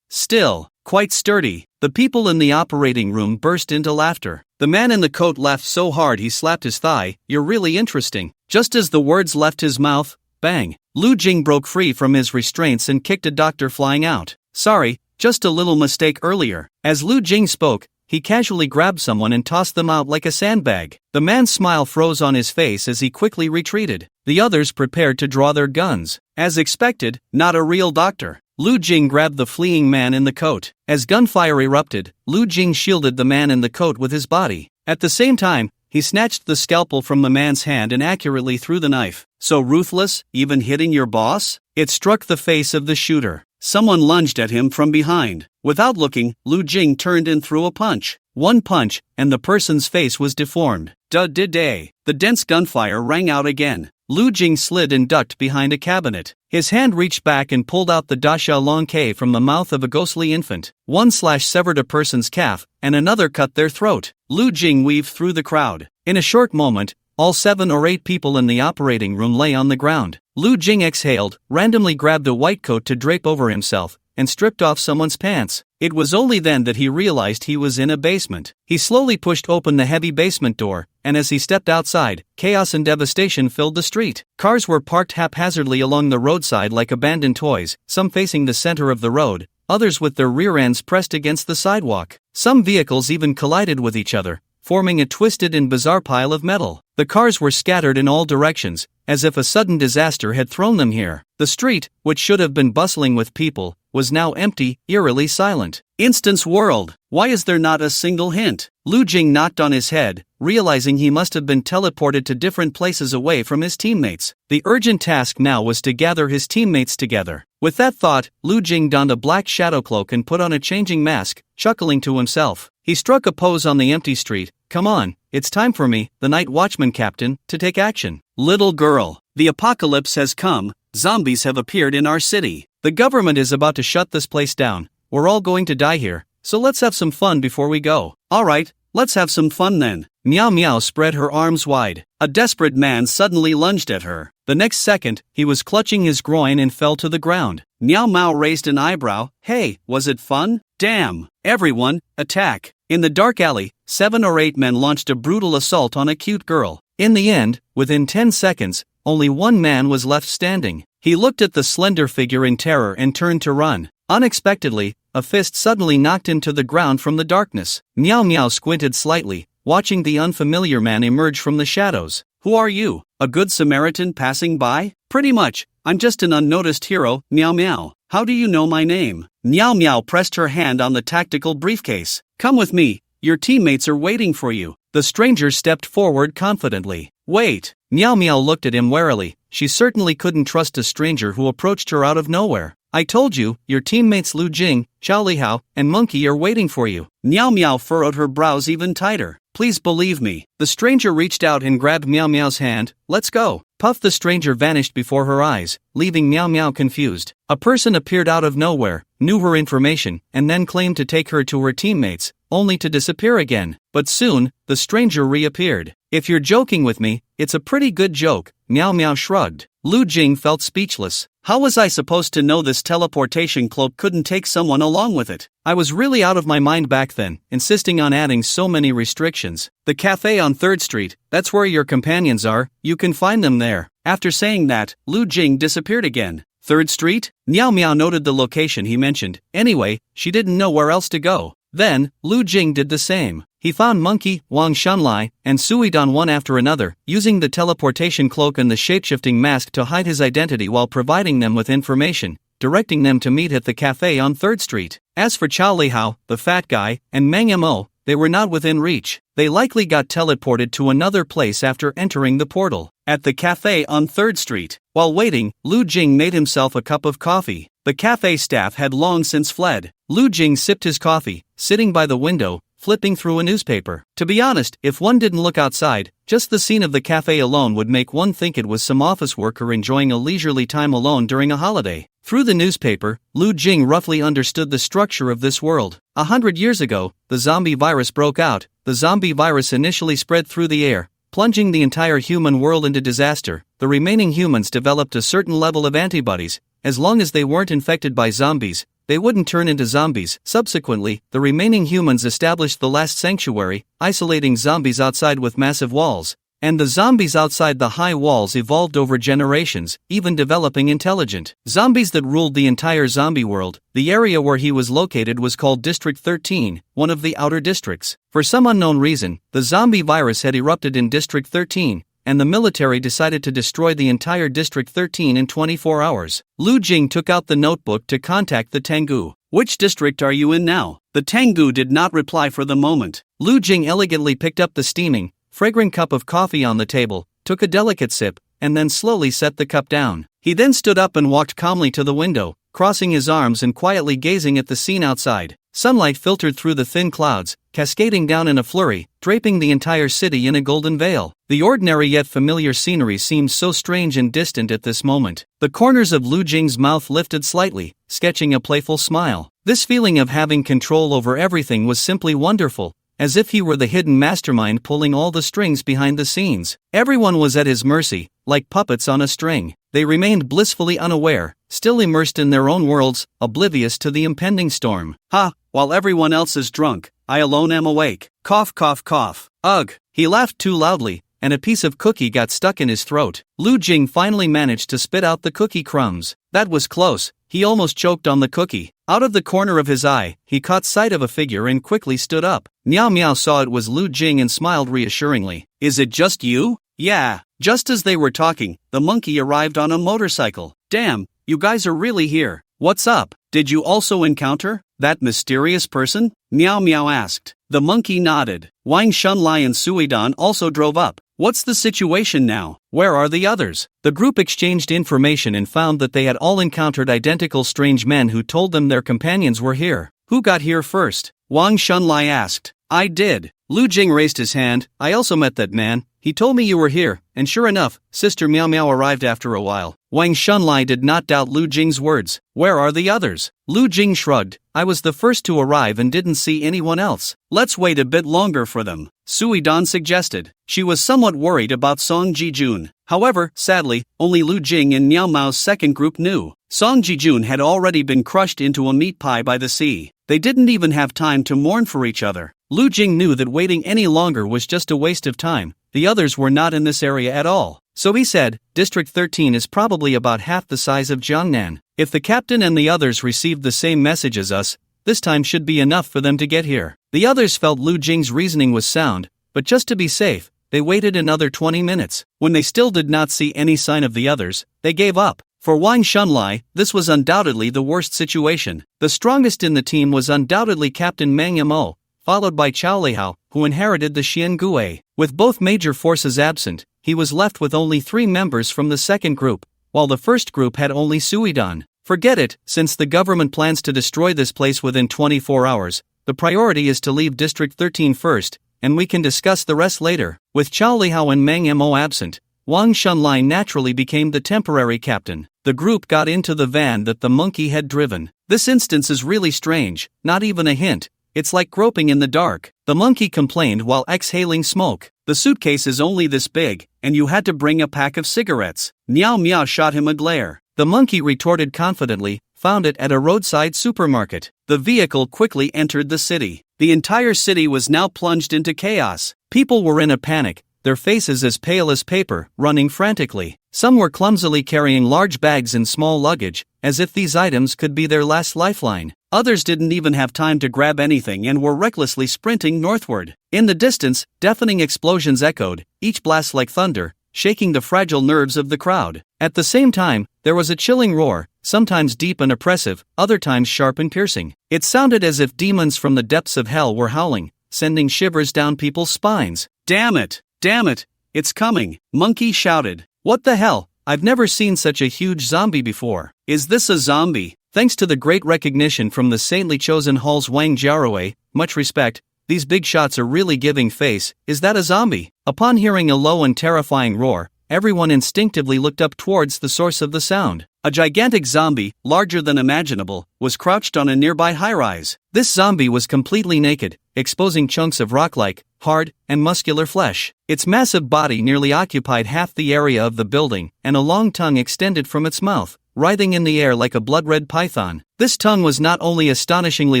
Still, quite sturdy. The people in the operating room burst into laughter. The man in the coat laughed so hard he slapped his thigh. You're really interesting. Just as the words left his mouth, bang, Lu Jing broke free from his restraints and kicked a doctor flying out. Sorry, just a little mistake earlier. As Lu Jing spoke, he casually grabbed someone and tossed them out like a sandbag. The man's smile froze on his face as he quickly retreated. The others prepared to draw their guns. As expected, not a real doctor. Lu Jing grabbed the fleeing man in the coat. As gunfire erupted, Lu Jing shielded the man in the coat with his body. At the same time, he snatched the scalpel from the man's hand and accurately threw the knife. So ruthless, even hitting your boss? It struck the face of the shooter. Someone lunged at him from behind. Without looking, Lu Jing turned and threw a punch. One punch, and the person's face was deformed. The dense gunfire rang out again. Lu Jing slid and ducked behind a cabinet. His hand reached back and pulled out the Dasha Long K from the mouth of a ghostly infant. One slash severed a person's calf, and another cut their throat. Lu Jing weaved through the crowd. In a short moment, all 7 or 8 people in the operating room lay on the ground. Lu Jing exhaled, randomly grabbed a white coat to drape over himself, and stripped off someone's pants. It was only then that he realized he was in a basement. He slowly pushed open the heavy basement door, and as he stepped outside, chaos and devastation filled the street. Cars were parked haphazardly along the roadside like abandoned toys, some facing the center of the road, others with their rear ends pressed against the sidewalk. Some vehicles even collided with each other, forming a twisted and bizarre pile of metal. The cars were scattered in all directions, as if a sudden disaster had thrown them here. The street, which should have been bustling with people, was now empty, eerily silent. Instance world. Why is there not a single hint? Lu Jing knocked on his head, realizing he must have been teleported to different places away from his teammates. The urgent task now was to gather his teammates together. With that thought, Lu Jing donned a black shadow cloak and put on a changing mask, chuckling to himself. He struck a pose on the empty street. Come on, it's time for me, the night watchman captain, to take action. Little girl, the apocalypse has come. Zombies have appeared in our city. The government is about to shut this place down. We're all going to die here, so let's have some fun before we go. Alright, let's have some fun then. Meow Meow spread her arms wide. A desperate man suddenly lunged at her. The next second, he was clutching his groin and fell to the ground. Meow Meow raised an eyebrow. Hey, was it fun? Damn. Everyone, attack. In the dark alley, 7 or 8 men launched a brutal assault on a cute girl. In the end, within 10 seconds, only one man was left standing. He looked at the slender figure in terror and turned to run. Unexpectedly, a fist suddenly knocked him to the ground from the darkness. Meow Meow squinted slightly, watching the unfamiliar man emerge from the shadows. Who are you? A good Samaritan passing by? Pretty much, I'm just an unnoticed hero, Meow Meow. How do you know my name? Meow Meow pressed her hand on the tactical briefcase. Come with me, your teammates are waiting for you. The stranger stepped forward confidently. Wait. Meow Meow looked at him warily. She certainly couldn't trust a stranger who approached her out of nowhere. I told you, your teammates Lu Jing, Xiao Lihao, and Monkey are waiting for you. Meow Meow furrowed her brows even tighter. Please believe me. The stranger reached out and grabbed Meow Meow's hand. Let's go. Puff the stranger vanished before her eyes, leaving Meow Meow confused. A person appeared out of nowhere, knew her information, and then claimed to take her to her teammates, only to disappear again. But soon, the stranger reappeared. If you're joking with me, it's a pretty good joke, Meow Meow shrugged. Lu Jing felt speechless. How was I supposed to know this teleportation cloak couldn't take someone along with it? I was really out of my mind back then, insisting on adding so many restrictions. The cafe on 3rd Street, that's where your companions are, you can find them there. After saying that, Lu Jing disappeared again. 3rd Street? Meow Meow noted the location he mentioned. Anyway, she didn't know where else to go. Then, Lu Jing did the same. He found Monkey, Wang Shanlai, and Suidan one after another, using the teleportation cloak and the shapeshifting mask to hide his identity while providing them with information, directing them to meet at the cafe on 3rd Street. As for Chao Lihao, the fat guy, and Meng Mo, they were not within reach. They likely got teleported to another place after entering the portal. At the cafe on 3rd Street, while waiting, Lu Jing made himself a cup of coffee. The cafe staff had long since fled. Lu Jing sipped his coffee, sitting by the window, flipping through a newspaper. To be honest, if one didn't look outside, just the scene of the cafe alone would make one think it was some office worker enjoying a leisurely time alone during a holiday. Through the newspaper, Lu Jing roughly understood the structure of this world. 100 years ago, the zombie virus broke out. The zombie virus initially spread through the air, plunging the entire human world into disaster. The remaining humans developed a certain level of antibodies. As long as they weren't infected by zombies, they wouldn't turn into zombies. Subsequently, the remaining humans established the last sanctuary, isolating zombies outside with massive walls. And the zombies outside the high walls evolved over generations, even developing intelligent zombies that ruled the entire zombie world. The area where he was located was called District 13, one of the outer districts. For some unknown reason, the zombie virus had erupted in District 13, and the military decided to destroy the entire District 13 in 24 hours. Lu Jing took out the notebook to contact the Tengu. "Which district are you in now?" The Tengu did not reply for the moment. Lu Jing elegantly picked up the steaming, fragrant cup of coffee on the table, took a delicate sip, and then slowly set the cup down. He then stood up and walked calmly to the window, crossing his arms and quietly gazing at the scene outside. Sunlight filtered through the thin clouds, cascading down in a flurry, draping the entire city in a golden veil. The ordinary yet familiar scenery seemed so strange and distant at this moment. The corners of Lu Jing's mouth lifted slightly, sketching a playful smile. This feeling of having control over everything was simply wonderful, as if he were the hidden mastermind pulling all the strings behind the scenes. Everyone was at his mercy, like puppets on a string. They remained blissfully unaware, still immersed in their own worlds, oblivious to the impending storm. "Ha, while everyone else is drunk, I alone am awake. Cough, cough, cough. Ugh." He laughed too loudly, and a piece of cookie got stuck in his throat. Lu Jing finally managed to spit out the cookie crumbs. That was close. He almost choked on the cookie. Out of the corner of his eye, he caught sight of a figure and quickly stood up. Meow Meow saw it was Lu Jing and smiled reassuringly. "Is it just you?" "Yeah." Just as they were talking, the monkey arrived on a motorcycle. "Damn, you guys are really here. What's up? Did you also encounter that mysterious person?" Meow Meow asked. The monkey nodded. Wang Shunlai and Suidan also drove up. "What's the situation now? Where are the others?" The group exchanged information and found that they had all encountered identical strange men who told them their companions were here. "Who got here first?" Wang Shunlai asked. "I did." Lu Jing raised his hand. "I also met that man. He told me you were here, and sure enough, Sister Meow Meow arrived after a while." Wang Shunlai did not doubt Lu Jing's words. "Where are the others?" Lu Jing shrugged. "I was the first to arrive and didn't see anyone else." "Let's wait a bit longer for them," Suidan suggested. She was somewhat worried about Song Ji-jun. However, sadly, only Lu Jing and Meow Meow's second group knew. Song Ji-jun had already been crushed into a meat pie by the sea. They didn't even have time to mourn for each other. Lu Jing knew that waiting any longer was just a waste of time. The others were not in this area at all. So he said, District 13 is probably about half the size of Jiangnan. If the captain and the others received the same message as us, this time should be enough for them to get here. The others felt Lu Jing's reasoning was sound, but just to be safe, they waited another 20 minutes. When they still did not see any sign of the others, they gave up. For Wang Shunlai, this was undoubtedly the worst situation. The strongest in the team was undoubtedly Captain Meng Mo, followed by Chao Lihao, who inherited the Xiangui. With both major forces absent, he was left with only 3 members from the second group, while the first group had only Suidan. Forget it, since the government plans to destroy this place within 24 hours, the priority is to leave District 13 first, and we can discuss the rest later. With Chao Lihao and Meng Mo absent, Wang Shunlai naturally became the temporary captain. The group got into the van that the monkey had driven. This instance is really strange, not even a hint. It's like groping in the dark, the monkey complained while exhaling smoke. The suitcase is only this big, and you had to bring a pack of cigarettes. Meow Meow shot him a glare. The monkey retorted confidently, found it at a roadside supermarket. The vehicle quickly entered the city. The entire city was now plunged into chaos. People were in a panic, their faces as pale as paper, running frantically. Some were clumsily carrying large bags and small luggage, as if these items could be their last lifeline. Others didn't even have time to grab anything and were recklessly sprinting northward. In the distance, deafening explosions echoed, each blast like thunder, shaking the fragile nerves of the crowd. At the same time, there was a chilling roar, sometimes deep and oppressive, other times sharp and piercing. It sounded as if demons from the depths of hell were howling, sending shivers down people's spines. Damn it! Damn it! It's coming! Monkey shouted. What the hell? I've never seen such a huge zombie before. Is this a zombie? Thanks to the great recognition from the saintly chosen Hall's Wang Jiaowei, much respect, these big shots are really giving face, is that a zombie? Upon hearing a low and terrifying roar, everyone instinctively looked up towards the source of the sound. A gigantic zombie, larger than imaginable, was crouched on a nearby high-rise. This zombie was completely naked, exposing chunks of rock-like, hard, and muscular flesh. Its massive body nearly occupied half the area of the building, and a long tongue extended from its mouth, writhing in the air like a blood-red python. This tongue was not only astonishingly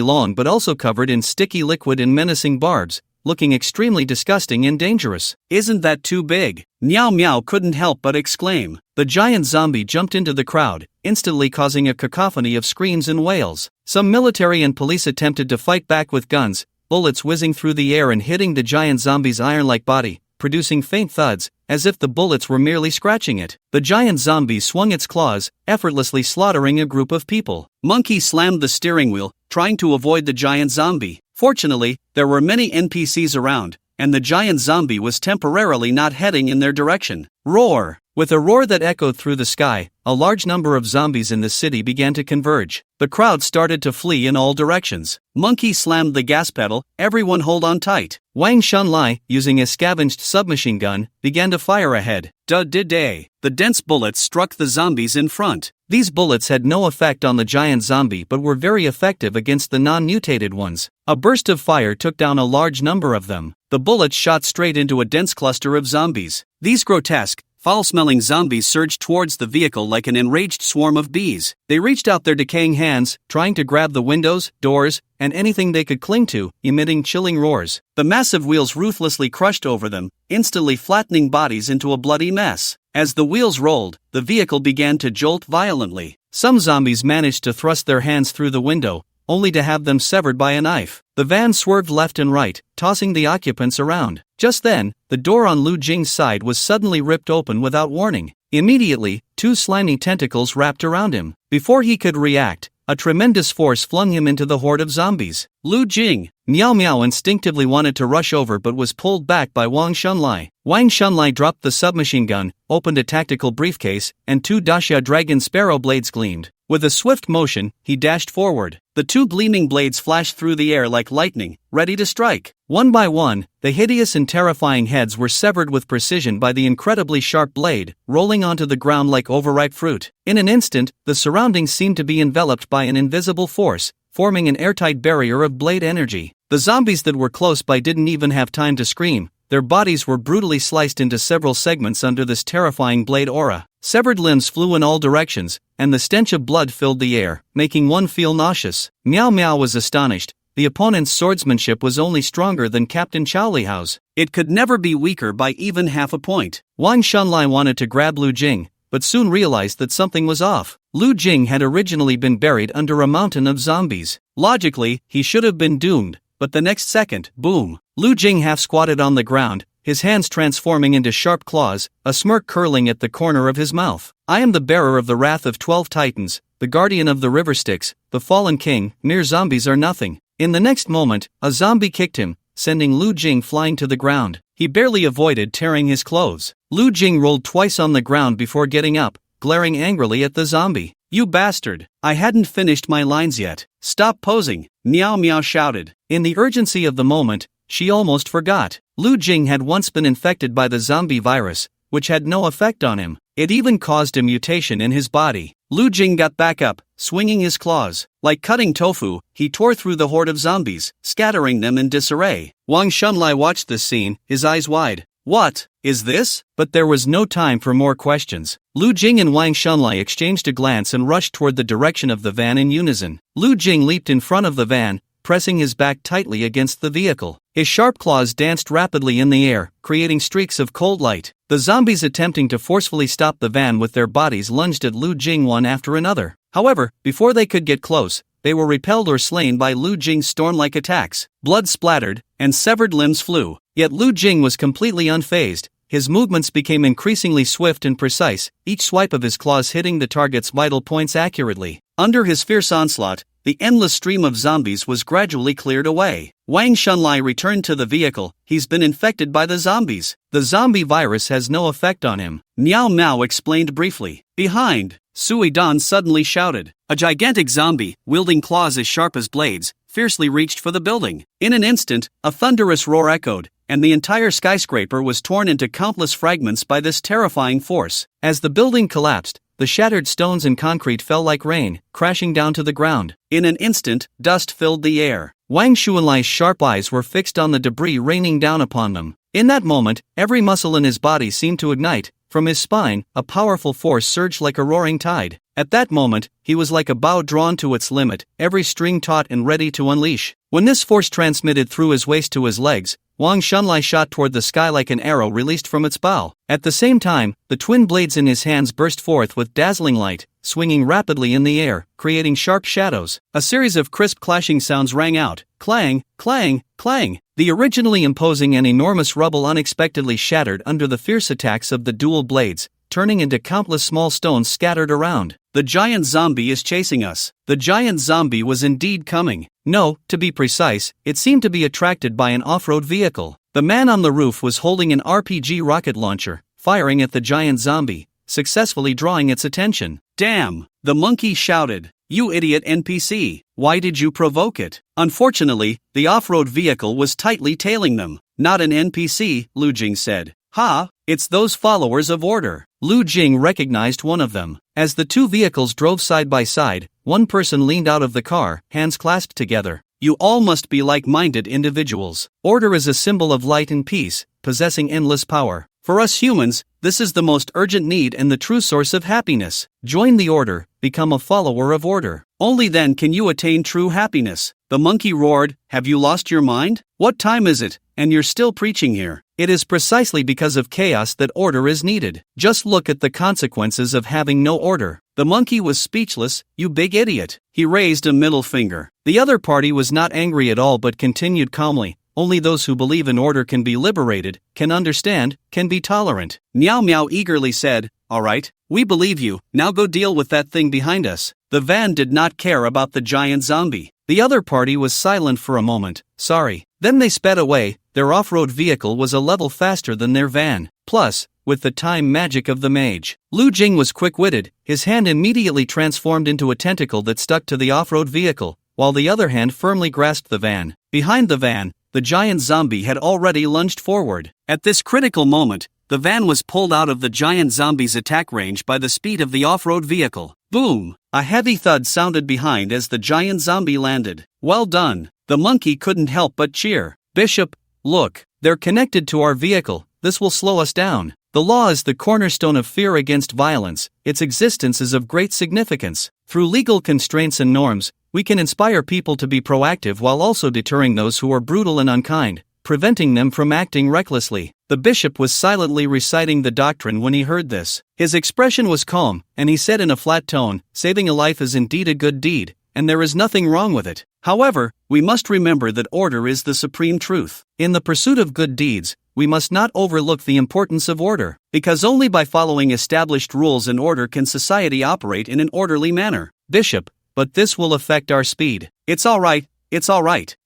long but also covered in sticky liquid and menacing barbs, looking extremely disgusting and dangerous. "Isn't that too big?" Meow Meow couldn't help but exclaim. The giant zombie jumped into the crowd, instantly causing a cacophony of screams and wails. Some military and police attempted to fight back with guns, bullets whizzing through the air and hitting the giant zombie's iron-like body, producing faint thuds, as if the bullets were merely scratching it. The giant zombie swung its claws, effortlessly slaughtering a group of people. Monkey slammed the steering wheel, trying to avoid the giant zombie. Fortunately, there were many NPCs around, and the giant zombie was temporarily not heading in their direction. Roar! With a roar that echoed through the sky, a large number of zombies in the city began to converge. The crowd started to flee in all directions. Monkey slammed the gas pedal, everyone hold on tight. Wang Shunlai, using a scavenged submachine gun, began to fire ahead. Day. The dense bullets struck the zombies in front. These bullets had no effect on the giant zombie but were very effective against the non-mutated ones. A burst of fire took down a large number of them. The bullets shot straight into a dense cluster of zombies. These grotesque, foul-smelling zombies surged towards the vehicle like an enraged swarm of bees. They reached out their decaying hands, trying to grab the windows, doors, and anything they could cling to, emitting chilling roars. The massive wheels ruthlessly crushed over them, instantly flattening bodies into a bloody mess. As the wheels rolled, the vehicle began to jolt violently. Some zombies managed to thrust their hands through the window, only to have them severed by a knife. The van swerved left and right, tossing the occupants around. Just then, the door on Lu Jing's side was suddenly ripped open without warning. Immediately, two slimy tentacles wrapped around him. Before he could react, a tremendous force flung him into the horde of zombies. Lu Jing! Meow Meow instinctively wanted to rush over but was pulled back by Wang Shunlai. Wang Shunlai dropped the submachine gun, opened a tactical briefcase, and two Daxia dragon sparrow blades gleamed. With a swift motion, he dashed forward. The two gleaming blades flashed through the air like lightning, ready to strike. One by one, the hideous and terrifying heads were severed with precision by the incredibly sharp blade, rolling onto the ground like overripe fruit. In an instant, the surroundings seemed to be enveloped by an invisible force, forming an airtight barrier of blade energy. The zombies that were close by didn't even have time to scream. Their bodies were brutally sliced into several segments under this terrifying blade aura. Severed limbs flew in all directions, and the stench of blood filled the air, making one feel nauseous. Meow Meow was astonished. The opponent's swordsmanship was only stronger than Captain Chowlihao's. It could never be weaker by even half a point. Wang Shunlai wanted to grab Lu Jing, but soon realized that something was off. Lu Jing had originally been buried under a mountain of zombies. Logically, he should have been doomed, but the next second, boom! Lu Jing half-squatted on the ground, his hands transforming into sharp claws, a smirk curling at the corner of his mouth. "I am the bearer of the wrath of 12 titans, the guardian of the river Styx, the fallen king, mere zombies are nothing." In the next moment, a zombie kicked him, sending Lu Jing flying to the ground. He barely avoided tearing his clothes. Lu Jing rolled twice on the ground before getting up, glaring angrily at the zombie. "You bastard! I hadn't finished my lines yet. Stop posing!" Meow Meow shouted. In the urgency of the moment, she almost forgot. Lu Jing had once been infected by the zombie virus, which had no effect on him. It even caused a mutation in his body. Lu Jing got back up, swinging his claws. Like cutting tofu, he tore through the horde of zombies, scattering them in disarray. Wang Shunlai watched this scene, his eyes wide. "What is this?" But there was no time for more questions. Lu Jing and Wang Shunlai exchanged a glance and rushed toward the direction of the van in unison. Lu Jing leaped in front of the van, pressing his back tightly against the vehicle. His sharp claws danced rapidly in the air, creating streaks of cold light. The zombies attempting to forcefully stop the van with their bodies lunged at Lu Jing one after another. However, before they could get close, they were repelled or slain by Lu Jing's storm-like attacks. Blood splattered, and severed limbs flew. Yet Lu Jing was completely unfazed. His movements became increasingly swift and precise, each swipe of his claws hitting the target's vital points accurately. Under his fierce onslaught, the endless stream of zombies was gradually cleared away. Wang Shunlai returned to the vehicle. "He's been infected by the zombies. The zombie virus has no effect on him," Meow Meow explained briefly. Behind, Sui Dan suddenly shouted. A gigantic zombie, wielding claws as sharp as blades, fiercely reached for the building. In an instant, a thunderous roar echoed, and the entire skyscraper was torn into countless fragments by this terrifying force. As the building collapsed, the shattered stones and concrete fell like rain, crashing down to the ground. In an instant, dust filled the air. Wang Xuanlai's sharp eyes were fixed on the debris raining down upon them. In that moment, every muscle in his body seemed to ignite. From his spine, a powerful force surged like a roaring tide. At that moment, he was like a bow drawn to its limit, every string taut and ready to unleash. When this force transmitted through his waist to his legs, Wang Xuanlai shot toward the sky like an arrow released from its bow. At the same time, the twin blades in his hands burst forth with dazzling light, swinging rapidly in the air, creating sharp shadows. A series of crisp clashing sounds rang out. Clang, clang, clang. The originally imposing and enormous rubble unexpectedly shattered under the fierce attacks of the dual blades, turning into countless small stones scattered around. The giant zombie is chasing us. The giant zombie was indeed coming. No, to be precise, it seemed to be attracted by an off-road vehicle. The man on the roof was holding an RPG rocket launcher, firing at the giant zombie, successfully drawing its attention. Damn! The monkey shouted. You idiot NPC, why did you provoke it? Unfortunately, the off-road vehicle was tightly tailing them. Not an NPC, Lu Jing said. Ha, it's those followers of order. Lu Jing recognized one of them. As the two vehicles drove side by side, one person leaned out of the car, hands clasped together. You all must be like-minded individuals. Order is a symbol of light and peace, possessing endless power. For us humans, this is the most urgent need and the true source of happiness. Join the order, become a follower of order. Only then can you attain true happiness. The monkey roared, have you lost your mind? What time is it, and you're still preaching here? It is precisely because of chaos that order is needed. Just look at the consequences of having no order. The monkey was speechless. You big idiot. He raised a middle finger. The other party was not angry at all but continued calmly. Only those who believe in order can be liberated, can understand, can be tolerant. Meow Meow eagerly said, all right, we believe you, now go deal with that thing behind us. The van did not care about the giant zombie. The other party was silent for a moment. Sorry. Then they sped away. Their off-road vehicle was a level faster than their van. Plus, with the time magic of the mage, Lu Jing was quick-witted. His hand immediately transformed into a tentacle that stuck to the off-road vehicle, while the other hand firmly grasped the van. Behind the van, the giant zombie had already lunged forward. At this critical moment, the van was pulled out of the giant zombie's attack range by the speed of the off-road vehicle. Boom! A heavy thud sounded behind as the giant zombie landed. Well done! The monkey couldn't help but cheer. Bishop, look, they're connected to our vehicle. This will slow us down. The law is the cornerstone of fear against violence. Its existence is of great significance. Through legal constraints and norms, we can inspire people to be proactive while also deterring those who are brutal and unkind, preventing them from acting recklessly. The bishop was silently reciting the doctrine when he heard this. His expression was calm, and he said in a flat tone, saving a life is indeed a good deed, and there is nothing wrong with it. However, we must remember that order is the supreme truth. In the pursuit of good deeds, we must not overlook the importance of order, because only by following established rules and order can society operate in an orderly manner. Bishop, but this will affect our speed. It's all right,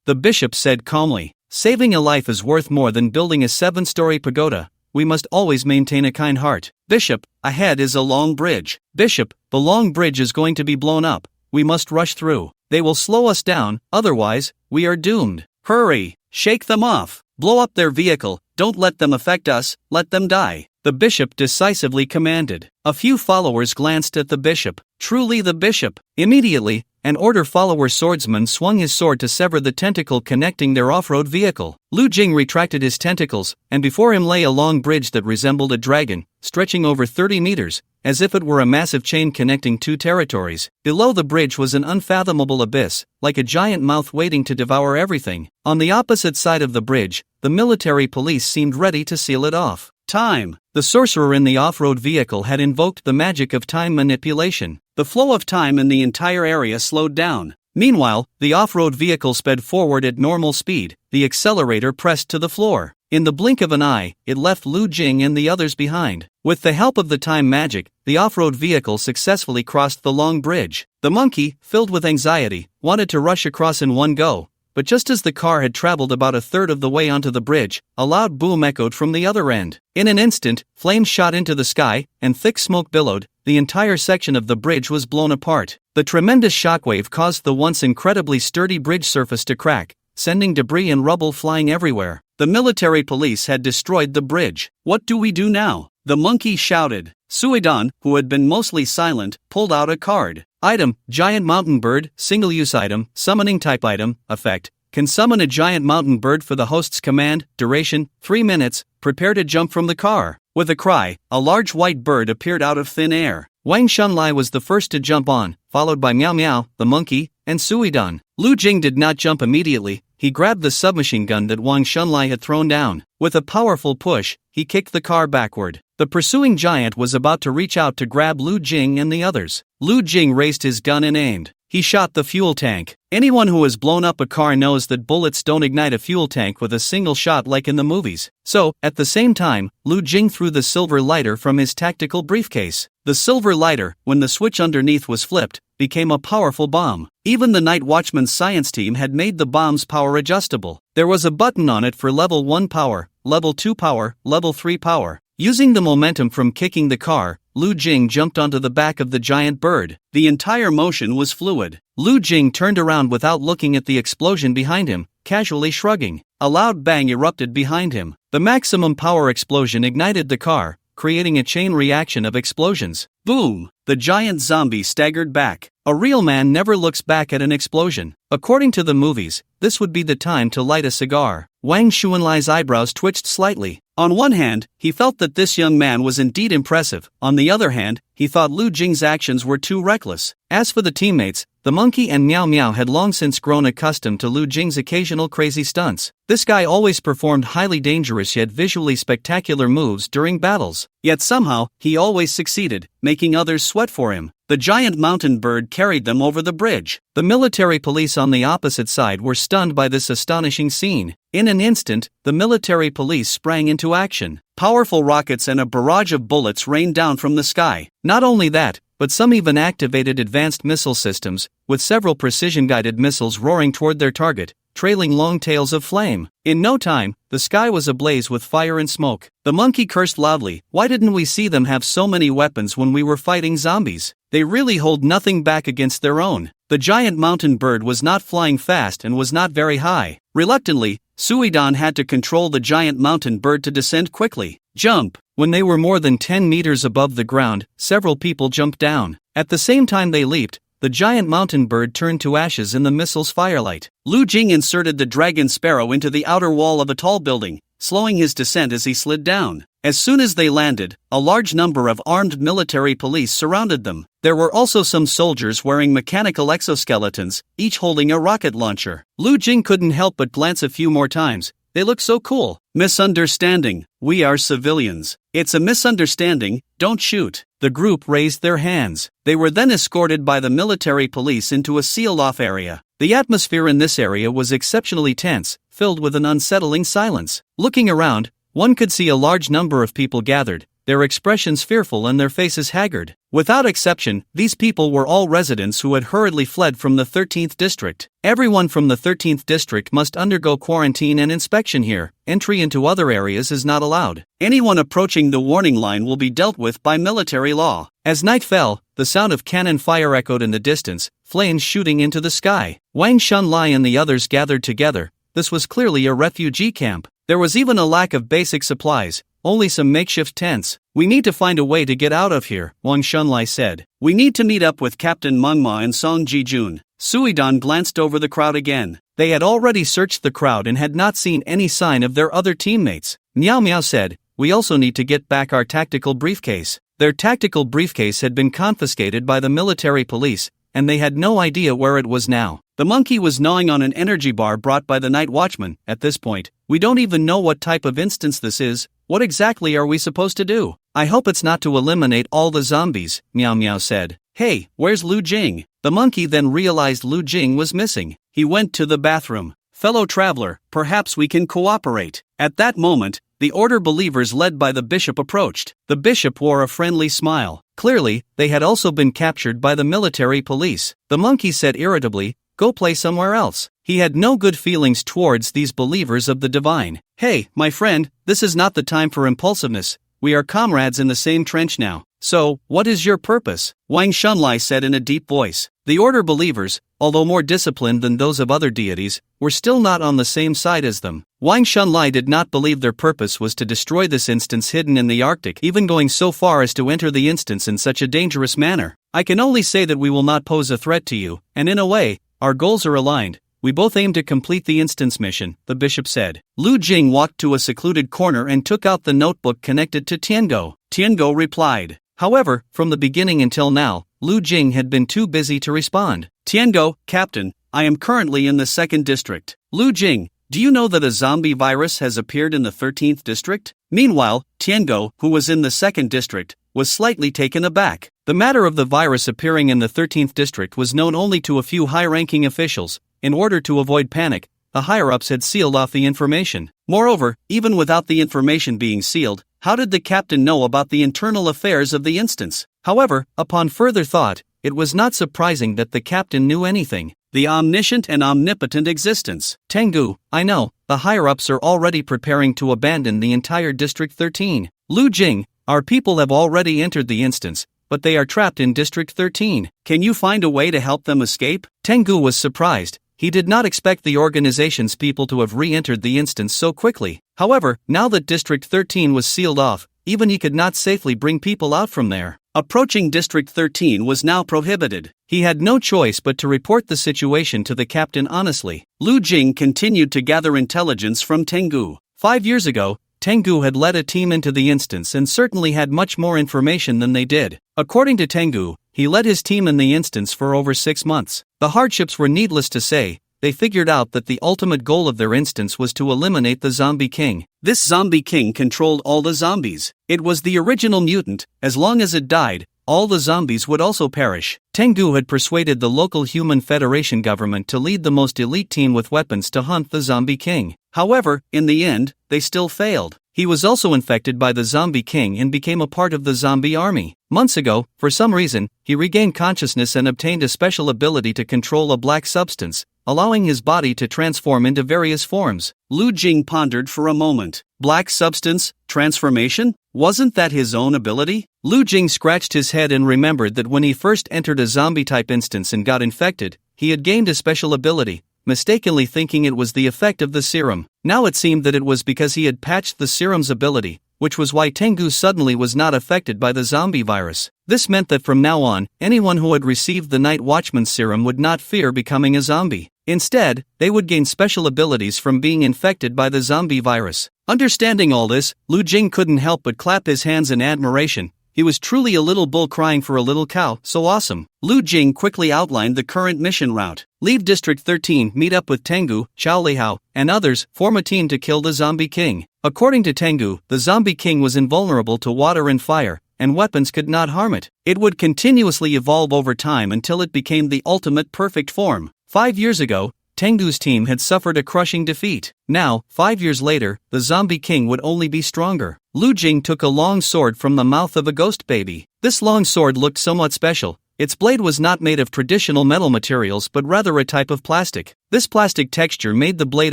the bishop said calmly. Saving a life is worth more than building a 7-story pagoda. We must always maintain a kind heart. Bishop, ahead is a long bridge. Bishop, the long bridge is going to be blown up. We must rush through. They will slow us down, otherwise, we are doomed. Hurry, shake them off. Blow up their vehicle, don't let them affect us, let them die. The bishop decisively commanded. A few followers glanced at the bishop. Truly the bishop. Immediately, an order follower swordsman swung his sword to sever the tentacle connecting their off-road vehicle. Lu Jing retracted his tentacles, and before him lay a long bridge that resembled a dragon, stretching over 30 meters, as if it were a massive chain connecting two territories. Below the bridge was an unfathomable abyss, like a giant mouth waiting to devour everything. On the opposite side of the bridge, the military police seemed ready to seal it off. Time. The sorcerer in the off-road vehicle had invoked the magic of time manipulation. The flow of time in the entire area slowed down. Meanwhile, the off-road vehicle sped forward at normal speed, the accelerator pressed to the floor. In the blink of an eye, it left Lu Jing and the others behind. With the help of the time magic, the off-road vehicle successfully crossed the long bridge. The monkey, filled with anxiety, wanted to rush across in one go, but just as the car had traveled about a third of the way onto the bridge, a loud boom echoed from the other end. In an instant, flames shot into the sky, and thick smoke billowed. The entire section of the bridge was blown apart. The tremendous shockwave caused the once incredibly sturdy bridge surface to crack, sending debris and rubble flying everywhere. The military police had destroyed the bridge. "What do we do now?" the monkey shouted. Suidan, who had been mostly silent, pulled out a card. Item: giant mountain bird, single-use item, summoning type item, effect. Can summon a giant mountain bird for the host's command, duration, 3 minutes, prepare to jump from the car. With a cry, a large white bird appeared out of thin air. Wang Shunlai was the first to jump on, followed by Miao Miao, the monkey, and Suidan. Lu Jing did not jump immediately. He grabbed the submachine gun that Wang Shunlai had thrown down. With a powerful push, he kicked the car backward. The pursuing giant was about to reach out to grab Lu Jing and the others. Lu Jing raised his gun and aimed. He shot the fuel tank. Anyone who has blown up a car knows that bullets don't ignite a fuel tank with a single shot like in the movies. So, at the same time, Lu Jing threw the silver lighter from his tactical briefcase. The silver lighter, when the switch underneath was flipped, became a powerful bomb. Even the night watchman's science team had made the bomb's power adjustable. There was a button on it for level 1 power, level 2 power, level 3 power. Using the momentum from kicking the car, Lu Jing jumped onto the back of the giant bird. The entire motion was fluid. Lu Jing turned around without looking at the explosion behind him, casually shrugging. A loud bang erupted behind him. The maximum power explosion ignited the car, creating a chain reaction of explosions. Boom! The giant zombie staggered back. A real man never looks back at an explosion. According to the movies, this would be the time to light a cigar. Wang Xuanlai's eyebrows twitched slightly. On one hand, he felt that this young man was indeed impressive. On the other hand, he thought Lu Jing's actions were too reckless. As for the teammates, the monkey and Miao Miao had long since grown accustomed to Lu Jing's occasional crazy stunts. This guy always performed highly dangerous yet visually spectacular moves during battles. Yet somehow, he always succeeded, making others sweat for him. The giant mountain bird carried them over the bridge. The military police on the opposite side were stunned by this astonishing scene. In an instant, the military police sprang into action. Powerful rockets and a barrage of bullets rained down from the sky. Not only that, but some even activated advanced missile systems, with several precision-guided missiles roaring toward their target, trailing long tails of flame. In no time, the sky was ablaze with fire and smoke. The monkey cursed loudly. "Why didn't we see them have so many weapons when we were fighting zombies? They really hold nothing back against their own." The giant mountain bird was not flying fast and was not very high. Reluctantly, Suidan had to control the giant mountain bird to descend quickly. Jump! When they were more than 10 meters above the ground, several people jumped down. At the same time they leaped, the giant mountain bird turned to ashes in the missile's firelight. Lu Jing inserted the dragon sparrow into the outer wall of a tall building, slowing his descent as he slid down. As soon as they landed, a large number of armed military police surrounded them. There were also some soldiers wearing mechanical exoskeletons, each holding a rocket launcher. Lu Jing couldn't help but glance a few more times. They look so cool. Misunderstanding. We are civilians. It's a misunderstanding, don't shoot. The group raised their hands. They were then escorted by the military police into a sealed-off area. The atmosphere in this area was exceptionally tense, filled with an unsettling silence. Looking around, one could see a large number of people gathered, their expressions fearful and their faces haggard. Without exception, these people were all residents who had hurriedly fled from the 13th district. Everyone from the 13th district must undergo quarantine and inspection here. Entry into other areas is not allowed. Anyone approaching the warning line will be dealt with by military law. As night fell, the sound of cannon fire echoed in the distance, flames shooting into the sky. Wang Shunlai and the others gathered together. This was clearly a refugee camp. There was even a lack of basic supplies, only some makeshift tents. "We need to find a way to get out of here," Wang Shunlai said. "We need to meet up with Captain Manhwa and Song Ji-jun." Suidan glanced over the crowd again. They had already searched the crowd and had not seen any sign of their other teammates. Miao Miao said, "We also need to get back our tactical briefcase." Their tactical briefcase had been confiscated by the military police, and they had no idea where it was now. The monkey was gnawing on an energy bar brought by the night watchman. At this point, "We don't even know what type of instance this is. What exactly are we supposed to do?" "I hope it's not to eliminate all the zombies," Miao Miao said. "Hey, where's Lu Jing?" The monkey then realized Lu Jing was missing. He went to the bathroom. "Fellow traveler, perhaps we can cooperate." At that moment, the order believers led by the bishop approached. The bishop wore a friendly smile. Clearly, they had also been captured by the military police. The monkey said irritably, "Go play somewhere else." He had no good feelings towards these believers of the divine. "Hey, my friend, this is not the time for impulsiveness. We are comrades in the same trench now. So, what is your purpose?" Wang Shunlai said in a deep voice. The Order believers, although more disciplined than those of other deities, were still not on the same side as them. Wang Shunlai did not believe their purpose was to destroy this instance hidden in the Arctic, even going so far as to enter the instance in such a dangerous manner. I can only say that we will not pose a threat to you, and in a way, our goals are aligned. We both aim to complete the instance mission, the bishop said. Lu Jing walked to a secluded corner and took out the notebook connected to Tiango. Tiango replied. However, from the beginning until now, Lu Jing had been too busy to respond. Tiango, Captain, I am currently in the 2nd district. Lu Jing, do you know that a zombie virus has appeared in the 13th district? Meanwhile, Tiango, who was in the 2nd district, was slightly taken aback. The matter of the virus appearing in the 13th district was known only to a few high-ranking officials. In order to avoid panic, the higher-ups had sealed off the information. Moreover, even without the information being sealed, how did the captain know about the internal affairs of the instance? However, upon further thought, it was not surprising that the captain knew anything. The omniscient and omnipotent existence. Tengu, I know, the higher-ups are already preparing to abandon the entire District 13. Lu Jing, our people have already entered the instance, but they are trapped in District 13. Can you find a way to help them escape? Tengu was surprised. He did not expect the organization's people to have re-entered the instance so quickly. However, now that District 13 was sealed off, even he could not safely bring people out from there. Approaching District 13 was now prohibited. He had no choice but to report the situation to the captain honestly. Lu Jing continued to gather intelligence from Tengu. 5 years ago, Tengu had led a team into the instance and certainly had much more information than they did. According to Tengu, he led his team in the instance for over 6 months. The hardships were needless to say. They figured out that the ultimate goal of their instance was to eliminate the zombie king. This zombie king controlled all the zombies. It was the original mutant. As long as it died, all the zombies would also perish. Tengu had persuaded the local Human Federation government to lead the most elite team with weapons to hunt the zombie king. However, in the end, they still failed. He was also infected by the zombie king and became a part of the zombie army. Months ago, for some reason, he regained consciousness and obtained a special ability to control a black substance, allowing his body to transform into various forms. Lu Jing pondered for a moment. Black substance, transformation? Wasn't that his own ability? Lu Jing scratched his head and remembered that when he first entered a zombie-type instance and got infected, he had gained a special ability, mistakenly thinking it was the effect of the serum. Now it seemed that it was because he had patched the serum's ability, which was why Tengu suddenly was not affected by the zombie virus. This meant that from now on, anyone who had received the Night Watchman's serum would not fear becoming a zombie. Instead, they would gain special abilities from being infected by the zombie virus. Understanding all this, Lu Jing couldn't help but clap his hands in admiration. He was truly a little bull crying for a little cow, so awesome. Lu Jing quickly outlined the current mission route. Leave District 13, meet up with Tengu, Xiao Lihao, and others, form a team to kill the zombie king. According to Tengu, the zombie king was invulnerable to water and fire, and weapons could not harm it. It would continuously evolve over time until it became the ultimate perfect form. 5 years ago, Tengu's team had suffered a crushing defeat. Now, 5 years later, the zombie king would only be stronger. Lu Jing took a long sword from the mouth of a ghost baby. This long sword looked somewhat special. Its blade was not made of traditional metal materials but rather a type of plastic. This plastic texture made the blade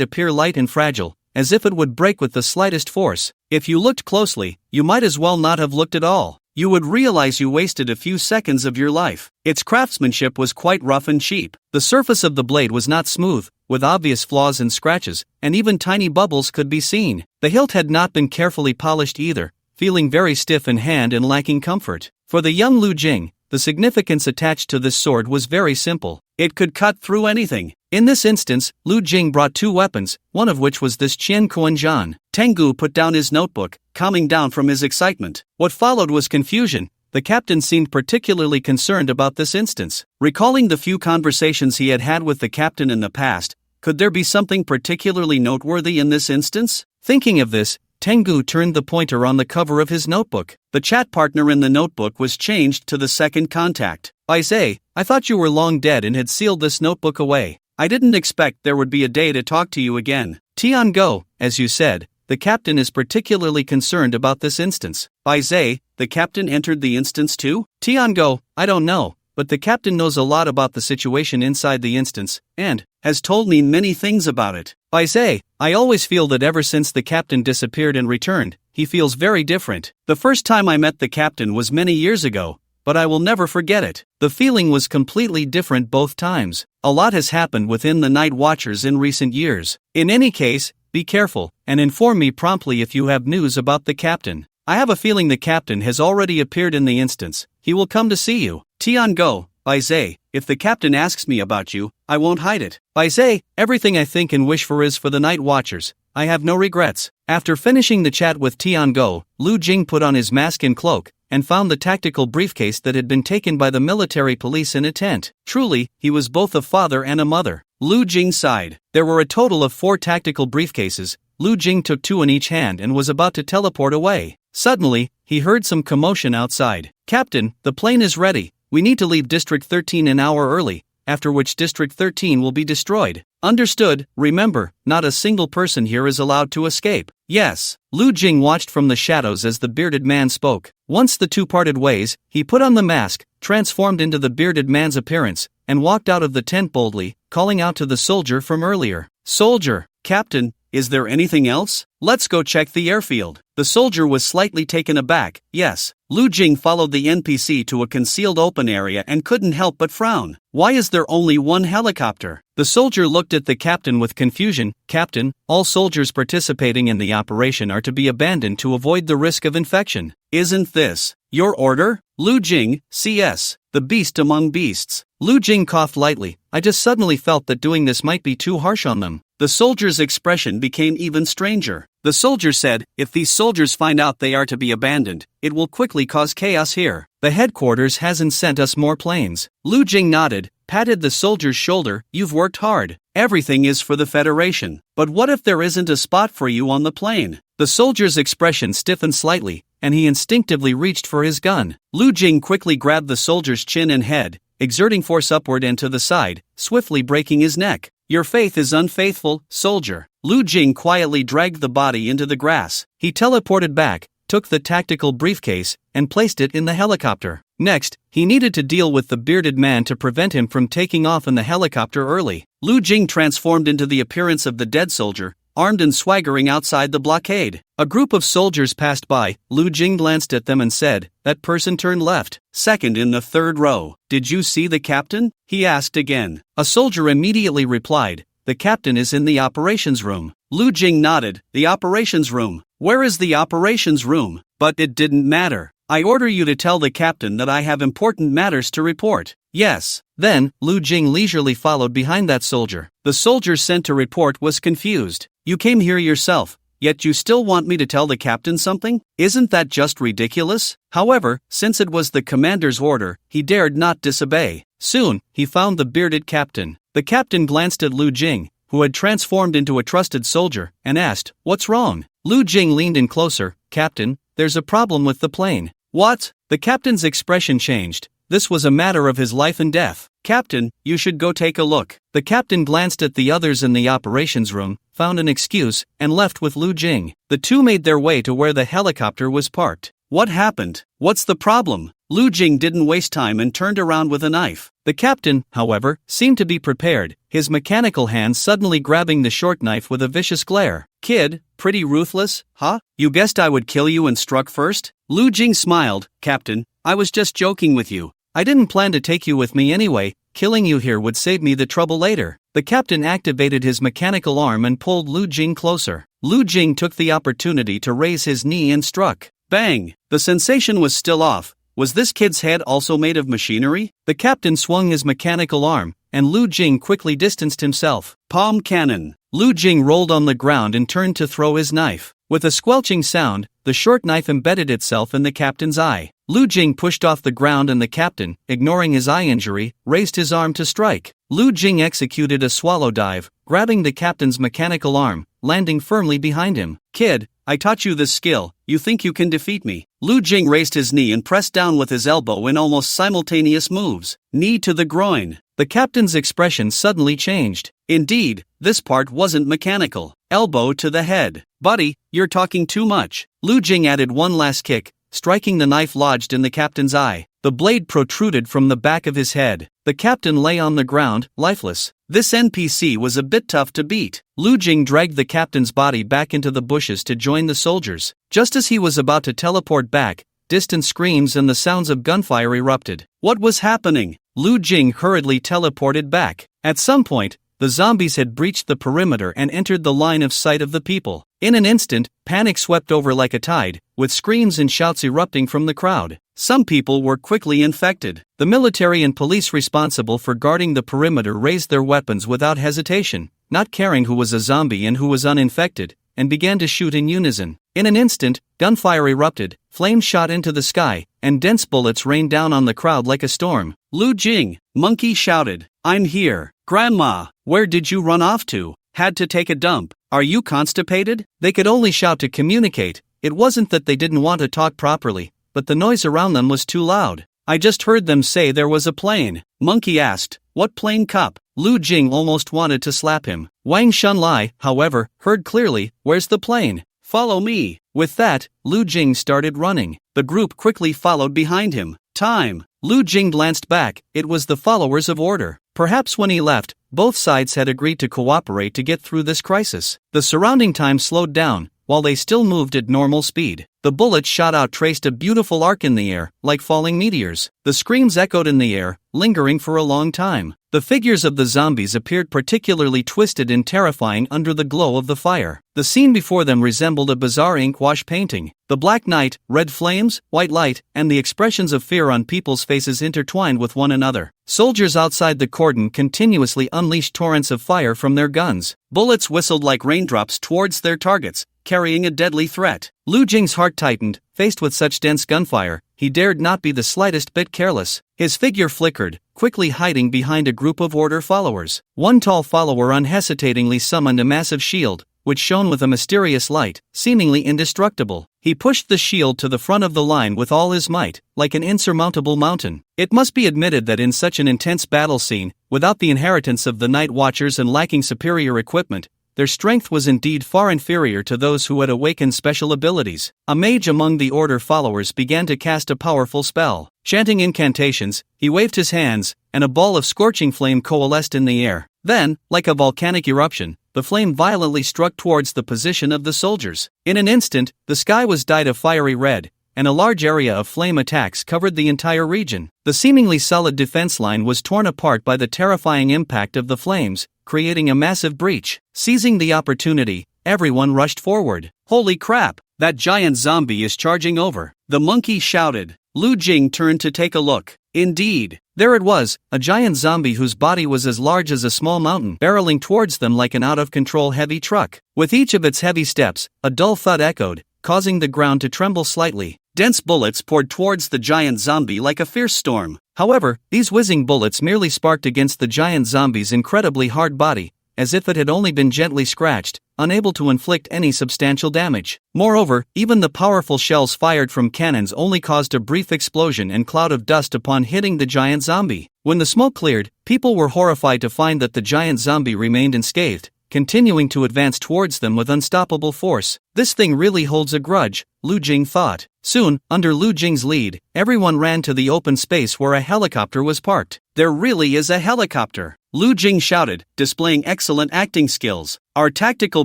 appear light and fragile, as if it would break with the slightest force. If you looked closely, you might as well not have looked at all. You would realize you wasted a few seconds of your life. Its craftsmanship was quite rough and cheap. The surface of the blade was not smooth, with obvious flaws and scratches, and even tiny bubbles could be seen. The hilt had not been carefully polished either, feeling very stiff in hand and lacking comfort. For the young Lu Jing, the significance attached to this sword was very simple. It could cut through anything. In this instance, Lu Jing brought 2 weapons, one of which was this Qian Kuanzhan. Tengu put down his notebook, calming down from his excitement. What followed was confusion. The captain seemed particularly concerned about this instance. Recalling the few conversations he had had with the captain in the past, could there be something particularly noteworthy in this instance? Thinking of this, Tengu turned the pointer on the cover of his notebook. The chat partner in the notebook was changed to the second contact. Bai Zhe, I thought you were long dead and had sealed this notebook away. I didn't expect there would be a day to talk to you again. Tiango, as you said, the captain is particularly concerned about this instance. Bai Zhe, the captain entered the instance too? Tiango, I don't know, but the captain knows a lot about the situation inside the instance, and has told me many things about it. Bai Zhe, I always feel that ever since the captain disappeared and returned, he feels very different. The first time I met the captain was many years ago, but I will never forget it. The feeling was completely different both times. A lot has happened within the Night Watchers in recent years. In any case, be careful, and inform me promptly if you have news about the captain. I have a feeling the captain has already appeared in the instance. He will come to see you. Tian-go, Baizhe, if the captain asks me about you, I won't hide it. Baizhe, everything I think and wish for is for the Night Watchers. I have no regrets. After finishing the chat with Tian-go, Lu Jing put on his mask and cloak, and found the tactical briefcase that had been taken by the military police in a tent. Truly, he was both a father and a mother. Lu Jing sighed. There were a total of 4 tactical briefcases. Lu Jing took 2 in each hand and was about to teleport away. Suddenly, he heard some commotion outside. Captain, the plane is ready. We need to leave District 13 an hour early, after which District 13 will be destroyed. Understood. Remember, not a single person here is allowed to escape. Yes. Lu Jing watched from the shadows as the bearded man spoke. Once the two parted ways, he put on the mask, transformed into the bearded man's appearance, and walked out of the tent boldly, calling out to the soldier from earlier. Soldier, Captain, is there anything else? Let's go check the airfield. The soldier was slightly taken aback. Yes. Lu Jing followed the NPC to a concealed open area and couldn't help but frown. Why is there only one helicopter? The soldier looked at the captain with confusion. Captain, all soldiers participating in the operation are to be abandoned to avoid the risk of infection. Isn't this your order? Lu Jing, CS, the beast among beasts. Lu Jing coughed lightly. I just suddenly felt that doing this might be too harsh on them. The soldier's expression became even stranger. The soldier said, if these soldiers find out they are to be abandoned, it will quickly cause chaos here. The headquarters hasn't sent us more planes. Lu Jing nodded, patted the soldier's shoulder. You've worked hard. Everything is for the Federation. But what if there isn't a spot for you on the plane? The soldier's expression stiffened slightly, and he instinctively reached for his gun. Lu Jing quickly grabbed the soldier's chin and head, exerting force upward and to the side, swiftly breaking his neck. Your faith is unfaithful, soldier. Lu Jing quietly dragged the body into the grass. He teleported back, took the tactical briefcase, and placed it in the helicopter. Next, he needed to deal with the bearded man to prevent him from taking off in the helicopter early. Lu Jing transformed into the appearance of the dead soldier, armed and swaggering outside the blockade. A group of soldiers passed by. Lu Jing glanced at them and said, that person turned left, second in the third row. Did you see the captain? He asked again. A soldier immediately replied, the captain is in the operations room. Lu Jing nodded. The operations room. Where is the operations room? But it didn't matter. I order you to tell the captain that I have important matters to report. Yes. Then, Lu Jing leisurely followed behind that soldier. The soldier sent to report was confused. You came here yourself, yet you still want me to tell the captain something? Isn't that just ridiculous? However, since it was the commander's order, he dared not disobey. Soon, he found the bearded captain. The captain glanced at Lu Jing, who had transformed into a trusted soldier, and asked, what's wrong? Lu Jing leaned in closer. Captain, there's a problem with the plane. What? The captain's expression changed. This was a matter of his life and death. Captain, you should go take a look. The captain glanced at the others in the operations room, found an excuse, and left with Lu Jing. The two made their way to where the helicopter was parked. What happened? What's the problem? Lu Jing didn't waste time and turned around with a knife. The captain, however, seemed to be prepared, his mechanical hand suddenly grabbing the short knife with a vicious glare. Kid, pretty ruthless, huh? You guessed I would kill you and struck first? Lu Jing smiled. Captain, I was just joking with you. I didn't plan to take you with me anyway. Killing you here would save me the trouble later. The captain activated his mechanical arm and pulled Lu Jing closer. Lu Jing took the opportunity to raise his knee and struck. Bang! The sensation was still off. Was this kid's head also made of machinery? The captain swung his mechanical arm, and Lu Jing quickly distanced himself. Palm cannon. Lu Jing rolled on the ground and turned to throw his knife. With a squelching sound, the short knife embedded itself in the captain's eye. Lu Jing pushed off the ground and the captain, ignoring his eye injury, raised his arm to strike. Lu Jing executed a swallow dive, grabbing the captain's mechanical arm, landing firmly behind him. Kid, I taught you this skill. You think you can defeat me? Lu Jing raised his knee and pressed down with his elbow in almost simultaneous moves. Knee to the groin. The captain's expression suddenly changed. Indeed, this part wasn't mechanical. Elbow to the head. Buddy, you're talking too much. Lu Jing added one last kick, striking the knife lodged in the captain's eye. The blade protruded from the back of his head. The captain lay on the ground, lifeless. This NPC was a bit tough to beat. Lu Jing dragged the captain's body back into the bushes to join the soldiers. Just as he was about to teleport back, distant screams and the sounds of gunfire erupted. What was happening? Lu Jing hurriedly teleported back. At some point, the zombies had breached the perimeter and entered the line of sight of the people. In an instant, panic swept over like a tide, with screams and shouts erupting from the crowd. Some people were quickly infected. The military and police responsible for guarding the perimeter raised their weapons without hesitation, not caring who was a zombie and who was uninfected, and began to shoot in unison. In an instant, gunfire erupted, flames shot into the sky, and dense bullets rained down on the crowd like a storm. Lu Jing, Monkey shouted, "I'm here. Grandma, where did you run off to? Had to take a dump. Are you constipated?" They could only shout to communicate. It wasn't that they didn't want to talk properly, but the noise around them was too loud. "I just heard them say there was a plane." Monkey asked, "What plane, Cup?" Lu Jing almost wanted to slap him. Wang Shunlai, however, heard clearly, "Where's the plane? Follow me." With that, Lu Jing started running. The group quickly followed behind him. Time. Lu Jing glanced back. It was the followers of order. Perhaps when he left, both sides had agreed to cooperate to get through this crisis. The surrounding time slowed down, while they still moved at normal speed. The bullets shot out traced a beautiful arc in the air, like falling meteors. The screams echoed in the air, lingering for a long time. The figures of the zombies appeared particularly twisted and terrifying under the glow of the fire. The scene before them resembled a bizarre ink wash painting. The black night, red flames, white light, and the expressions of fear on people's faces intertwined with one another. Soldiers outside the cordon continuously unleashed torrents of fire from their guns. Bullets whistled like raindrops towards their targets, carrying a deadly threat. Lu Jing's heart tightened. Faced with such dense gunfire, he dared not be the slightest bit careless. His figure flickered, quickly hiding behind a group of order followers. One tall follower unhesitatingly summoned a massive shield, which shone with a mysterious light, seemingly indestructible. He pushed the shield to the front of the line with all his might, like an insurmountable mountain. It must be admitted that in such an intense battle scene, without the inheritance of the Night Watchers and lacking superior equipment, their strength was indeed far inferior to those who had awakened special abilities. A mage among the order followers began to cast a powerful spell. Chanting incantations, he waved his hands, and a ball of scorching flame coalesced in the air. Then, like a volcanic eruption, the flame violently struck towards the position of the soldiers. In an instant, the sky was dyed a fiery red, and a large area of flame attacks covered the entire region. The seemingly solid defense line was torn apart by the terrifying impact of the flames, creating a massive breach. Seizing the opportunity, everyone rushed forward. "Holy crap! That giant zombie is charging over!" the monkey shouted. Lu Jing turned to take a look. Indeed, there it was, a giant zombie whose body was as large as a small mountain, barreling towards them like an out-of-control heavy truck. With each of its heavy steps, a dull thud echoed, causing the ground to tremble slightly. Dense bullets poured towards the giant zombie like a fierce storm. However, these whizzing bullets merely sparked against the giant zombie's incredibly hard body, as if it had only been gently scratched, unable to inflict any substantial damage. Moreover, even the powerful shells fired from cannons only caused a brief explosion and cloud of dust upon hitting the giant zombie. When the smoke cleared, people were horrified to find that the giant zombie remained unscathed, continuing to advance towards them with unstoppable force. This thing really holds a grudge, Lu Jing thought. Soon, under Lu Jing's lead, everyone ran to the open space where a helicopter was parked. "There really is a helicopter!" Lu Jing shouted, displaying excellent acting skills. "Our tactical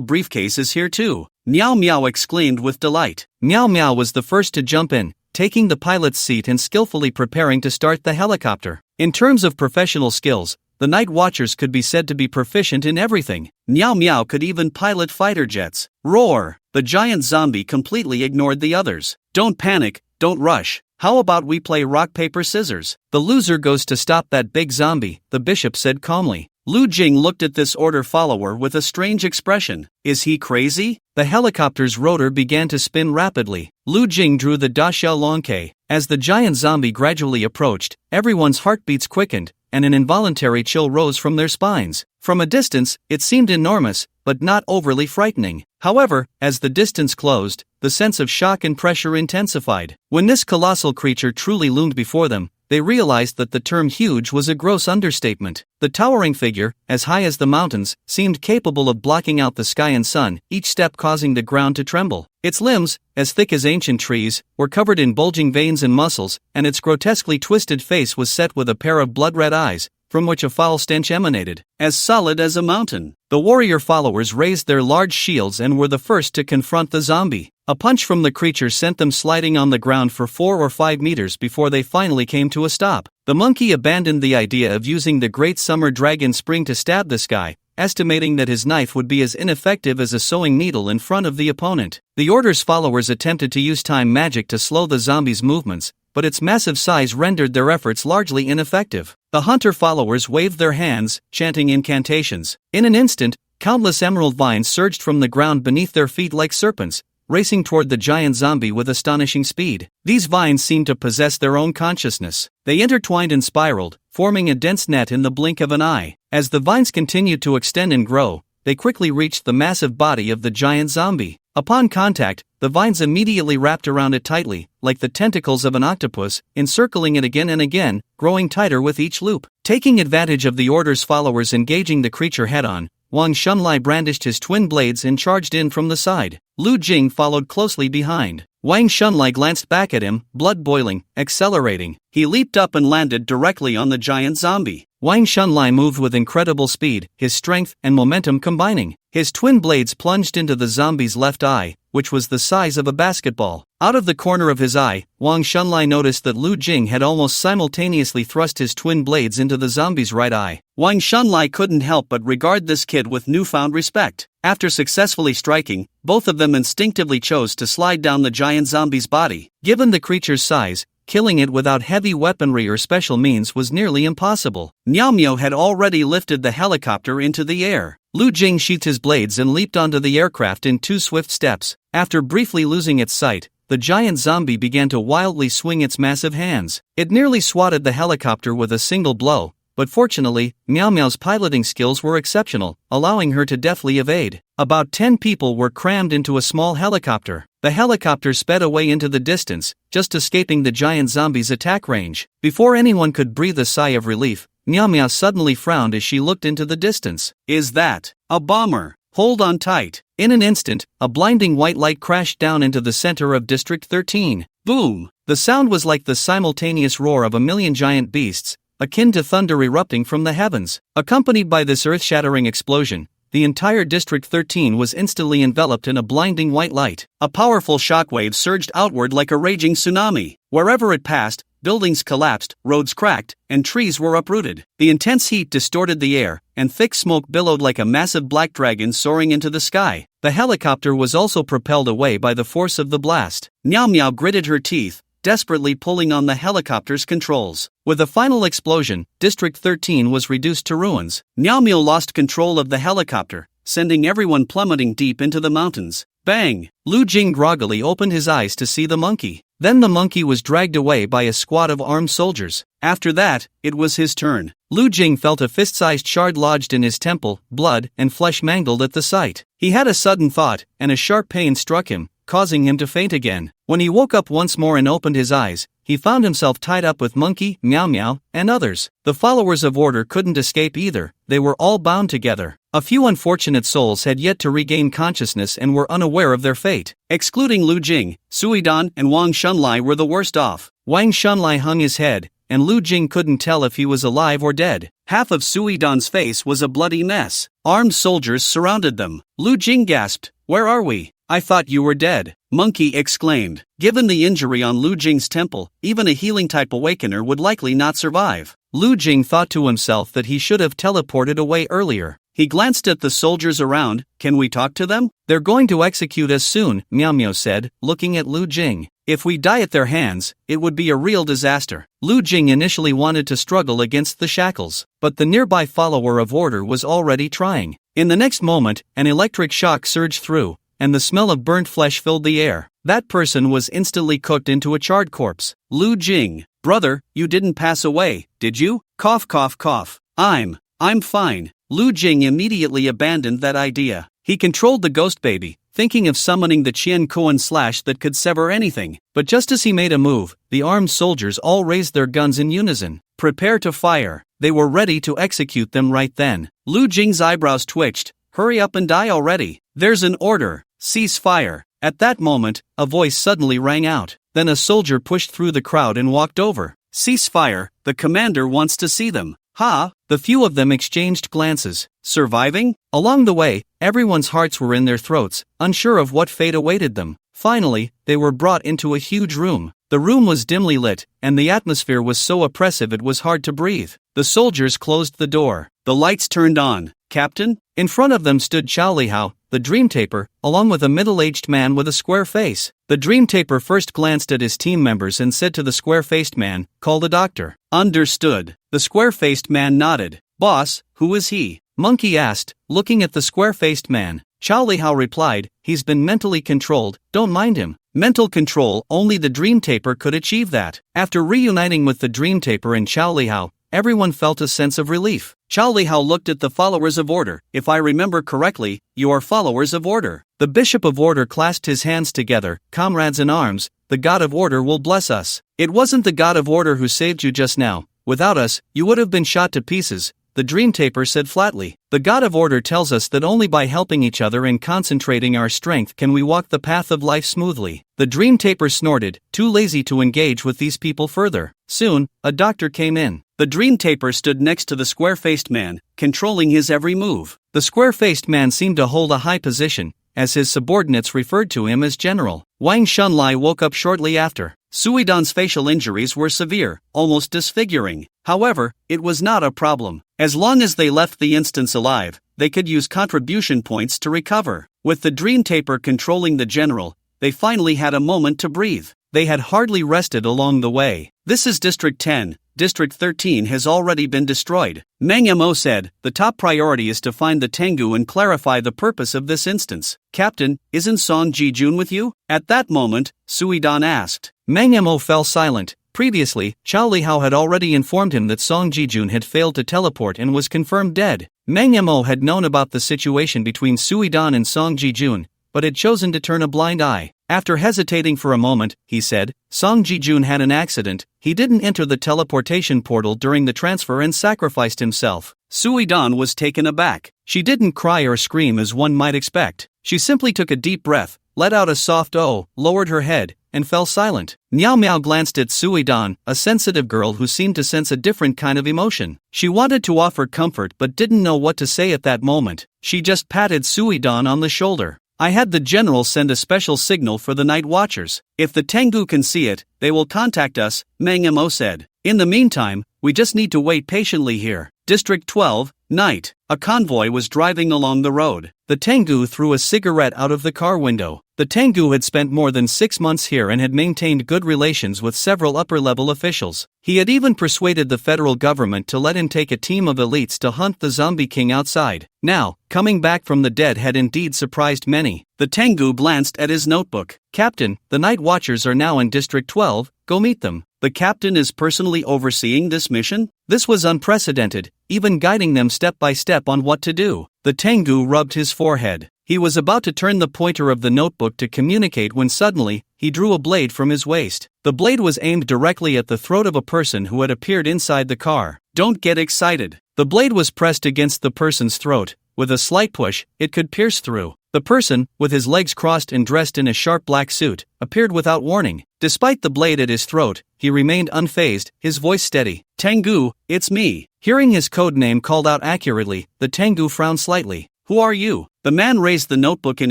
briefcase is here too!" Meow Meow exclaimed with delight. Meow Meow was the first to jump in, taking the pilot's seat and skillfully preparing to start the helicopter. In terms of professional skills, the Night Watchers could be said to be proficient in everything. Meow Meow could even pilot fighter jets. Roar! The giant zombie completely ignored the others. "Don't panic, don't rush. How about we play rock paper scissors? The loser goes to stop that big zombie," the bishop said calmly. Lu Jing looked at this order follower with a strange expression. Is he crazy? The helicopter's rotor began to spin rapidly. Lu Jing drew the Dashell Longke. As the giant zombie gradually approached, everyone's heartbeats quickened, and an involuntary chill rose from their spines. From a distance, it seemed enormous, but not overly frightening. However, as the distance closed, the sense of shock and pressure intensified. When this colossal creature truly loomed before them, they realized that the term huge was a gross understatement. The towering figure, as high as the mountains, seemed capable of blocking out the sky and sun, each step causing the ground to tremble. Its limbs, as thick as ancient trees, were covered in bulging veins and muscles, and its grotesquely twisted face was set with a pair of blood-red eyes, from which a foul stench emanated, as solid as a mountain. The warrior followers raised their large shields and were the first to confront the zombie. A punch from the creature sent them sliding on the ground for 4 or 5 meters before they finally came to a stop. The monkey abandoned the idea of using the great summer dragon spring to stab this guy, estimating that his knife would be as ineffective as a sewing needle in front of the opponent. The Order's followers attempted to use time magic to slow the zombie's movements, but its massive size rendered their efforts largely ineffective. The hunter followers waved their hands, chanting incantations. In an instant, countless emerald vines surged from the ground beneath their feet like serpents, racing toward the giant zombie with astonishing speed. These vines seemed to possess their own consciousness. They intertwined and spiraled, forming a dense net in the blink of an eye. As the vines continued to extend and grow, they quickly reached the massive body of the giant zombie. Upon contact, the vines immediately wrapped around it tightly, like the tentacles of an octopus, encircling it again and again, growing tighter with each loop. Taking advantage of the Order's followers engaging the creature head-on, Wang Shunlai brandished his twin blades and charged in from the side. Lu Jing followed closely behind. Wang Shunlai glanced back at him, blood boiling, accelerating. He leaped up and landed directly on the giant zombie. Wang Shunlai moved with incredible speed, his strength and momentum combining. His twin blades plunged into the zombie's left eye, which was the size of a basketball. Out of the corner of his eye, Wang Shunlai noticed that Lu Jing had almost simultaneously thrust his twin blades into the zombie's right eye. Wang Shunlai couldn't help but regard this kid with newfound respect. After successfully striking, both of them instinctively chose to slide down the giant zombie's body. Given the creature's size, killing it without heavy weaponry or special means was nearly impossible. Miao Miao had already lifted the helicopter into the air. Lu Jing sheathed his blades and leaped onto the aircraft in 2 swift steps. After briefly losing its sight, the giant zombie began to wildly swing its massive hands. It nearly swatted the helicopter with a single blow, but fortunately, Miao Miao's piloting skills were exceptional, allowing her to deftly evade. About 10 people were crammed into a small helicopter. The helicopter sped away into the distance, just escaping the giant zombie's attack range. Before anyone could breathe a sigh of relief, Miao Miao suddenly frowned as she looked into the distance. "Is that a bomber? Hold on tight." In an instant, a blinding white light crashed down into the center of District 13. Boom! The sound was like the simultaneous roar of a million giant beasts, akin to thunder erupting from the heavens. Accompanied by this earth-shattering explosion, the entire District 13 was instantly enveloped in a blinding white light. A powerful shockwave surged outward like a raging tsunami. Wherever it passed, buildings collapsed, roads cracked, and trees were uprooted. The intense heat distorted the air, and thick smoke billowed like a massive black dragon soaring into the sky. The helicopter was also propelled away by the force of the blast. Miao Miao gritted her teeth, desperately pulling on the helicopter's controls. With a final explosion, District 13 was reduced to ruins. Miao Miao lost control of the helicopter, sending everyone plummeting deep into the mountains. Bang! Lu Jing groggily opened his eyes to see the monkey. Then the monkey was dragged away by a squad of armed soldiers. After that, it was his turn. Lu Jing felt a fist-sized shard lodged in his temple, blood and flesh mangled at the sight. He had a sudden thought, and a sharp pain struck him, causing him to faint again. When he woke up once more and opened his eyes, he found himself tied up with Monkey, Miao Miao, and others. The followers of order couldn't escape either, they were all bound together. A few unfortunate souls had yet to regain consciousness and were unaware of their fate. Excluding Lu Jing, Suidan and Wang Shunlai were the worst off. Wang Shunlai hung his head, and Lu Jing couldn't tell if he was alive or dead. Half of Suidan's face was a bloody mess. Armed soldiers surrounded them. Lu Jing gasped, "Where are we? I thought you were dead." Monkey exclaimed. Given the injury on Lu Jing's temple, even a healing-type awakener would likely not survive. Lu Jing thought to himself that he should have teleported away earlier. He glanced at the soldiers around. "Can we talk to them?" "They're going to execute us soon," Miao Miao said, looking at Lu Jing. "If we die at their hands, it would be a real disaster." Lu Jing initially wanted to struggle against the shackles, but the nearby follower of order was already trying. In the next moment, an electric shock surged through, and the smell of burnt flesh filled the air. That person was instantly cooked into a charred corpse. Lu Jing, "Brother, you didn't pass away, did you?" Cough cough cough. I'm fine." Lu Jing immediately abandoned that idea. He controlled the ghost baby, thinking of summoning the Qian Kuan slash that could sever anything. But just as he made a move, the armed soldiers all raised their guns in unison. "Prepare to fire." They were ready to execute them right then. Lu Jing's eyebrows twitched. "Hurry up and die already. There's an order. Cease fire." At that moment, a voice suddenly rang out. Then a soldier pushed through the crowd and walked over. "Cease fire, the commander wants to see them." Ha! The few of them exchanged glances. Surviving? Along the way, everyone's hearts were in their throats, unsure of what fate awaited them. Finally, they were brought into a huge room. The room was dimly lit, and the atmosphere was so oppressive it was hard to breathe. The soldiers closed the door. The lights turned on. Captain? In front of them stood Chow Lihao, the dream taper, along with a middle-aged man with a square face. The dream taper first glanced at his team members and said to the square-faced man, "Call the doctor." Understood. The square-faced man nodded. "Boss, who is he?" Monkey asked, looking at the square-faced man. Chow Lihao replied, "He's been mentally controlled, don't mind him." Mental control, only the dream taper could achieve that. After reuniting with the dream taper and Chow Lihao, everyone felt a sense of relief. Chow Lihao looked at the followers of order. "If I remember correctly, you are followers of order." The bishop of order clasped his hands together. "Comrades in arms, the god of order will bless us." "It wasn't the god of order who saved you just now. Without us, you would have been shot to pieces," the dream taper said flatly. "The god of order tells us that only by helping each other and concentrating our strength can we walk the path of life smoothly." The dream taper snorted, too lazy to engage with these people further. Soon, a doctor came in. The dream taper stood next to the square-faced man, controlling his every move. The square-faced man seemed to hold a high position, as his subordinates referred to him as General. Wang Shunlai woke up shortly after. Suidan's facial injuries were severe, almost disfiguring. However, it was not a problem. As long as they left the instance alive, they could use contribution points to recover. With the dream taper controlling the general, they finally had a moment to breathe. They had hardly rested along the way. "This is District 10. District 13 has already been destroyed." Manga said, "The top priority is to find the Tengu and clarify the purpose of this instance." "Captain, isn't Song Ji-jun with you?" At that moment, Suidan asked. Manga fell silent. Previously, Chow Lihao had already informed him that Song Ji-jun had failed to teleport and was confirmed dead. Manga had known about the situation between Suidan and Song Ji-jun, but had chosen to turn a blind eye. After hesitating for a moment, he said, "Song Ji-jun had an accident. He didn't enter the teleportation portal during the transfer and sacrificed himself." Suidan was taken aback. She didn't cry or scream as one might expect. She simply took a deep breath, let out a soft "oh," lowered her head, and fell silent. Miao Miao glanced at Suidan, a sensitive girl who seemed to sense a different kind of emotion. She wanted to offer comfort but didn't know what to say at that moment. She just patted Suidan on the shoulder. "I had the general send a special signal for the night watchers. If the Tengu can see it, they will contact us," Manga said. "In the meantime, we just need to wait patiently here." District 12, night. A convoy was driving along the road. The Tengu threw a cigarette out of the car window. The Tengu had spent more than 6 months here and had maintained good relations with several upper-level officials. He had even persuaded the federal government to let him take a team of elites to hunt the zombie king outside. Now, coming back from the dead had indeed surprised many. The Tengu glanced at his notebook. "Captain, the night watchers are now in District 12, go meet them." The captain is personally overseeing this mission? This was unprecedented, even guiding them step by step on what to do. The Tengu rubbed his forehead. He was about to turn the pointer of the notebook to communicate when suddenly, he drew a blade from his waist. The blade was aimed directly at the throat of a person who had appeared inside the car. "Don't get excited." The blade was pressed against the person's throat. With a slight push, it could pierce through. The person, with his legs crossed and dressed in a sharp black suit, appeared without warning. Despite the blade at his throat, he remained unfazed, his voice steady. "Tengu, it's me." Hearing his code name called out accurately, the Tengu frowned slightly. "Who are you?" The man raised the notebook in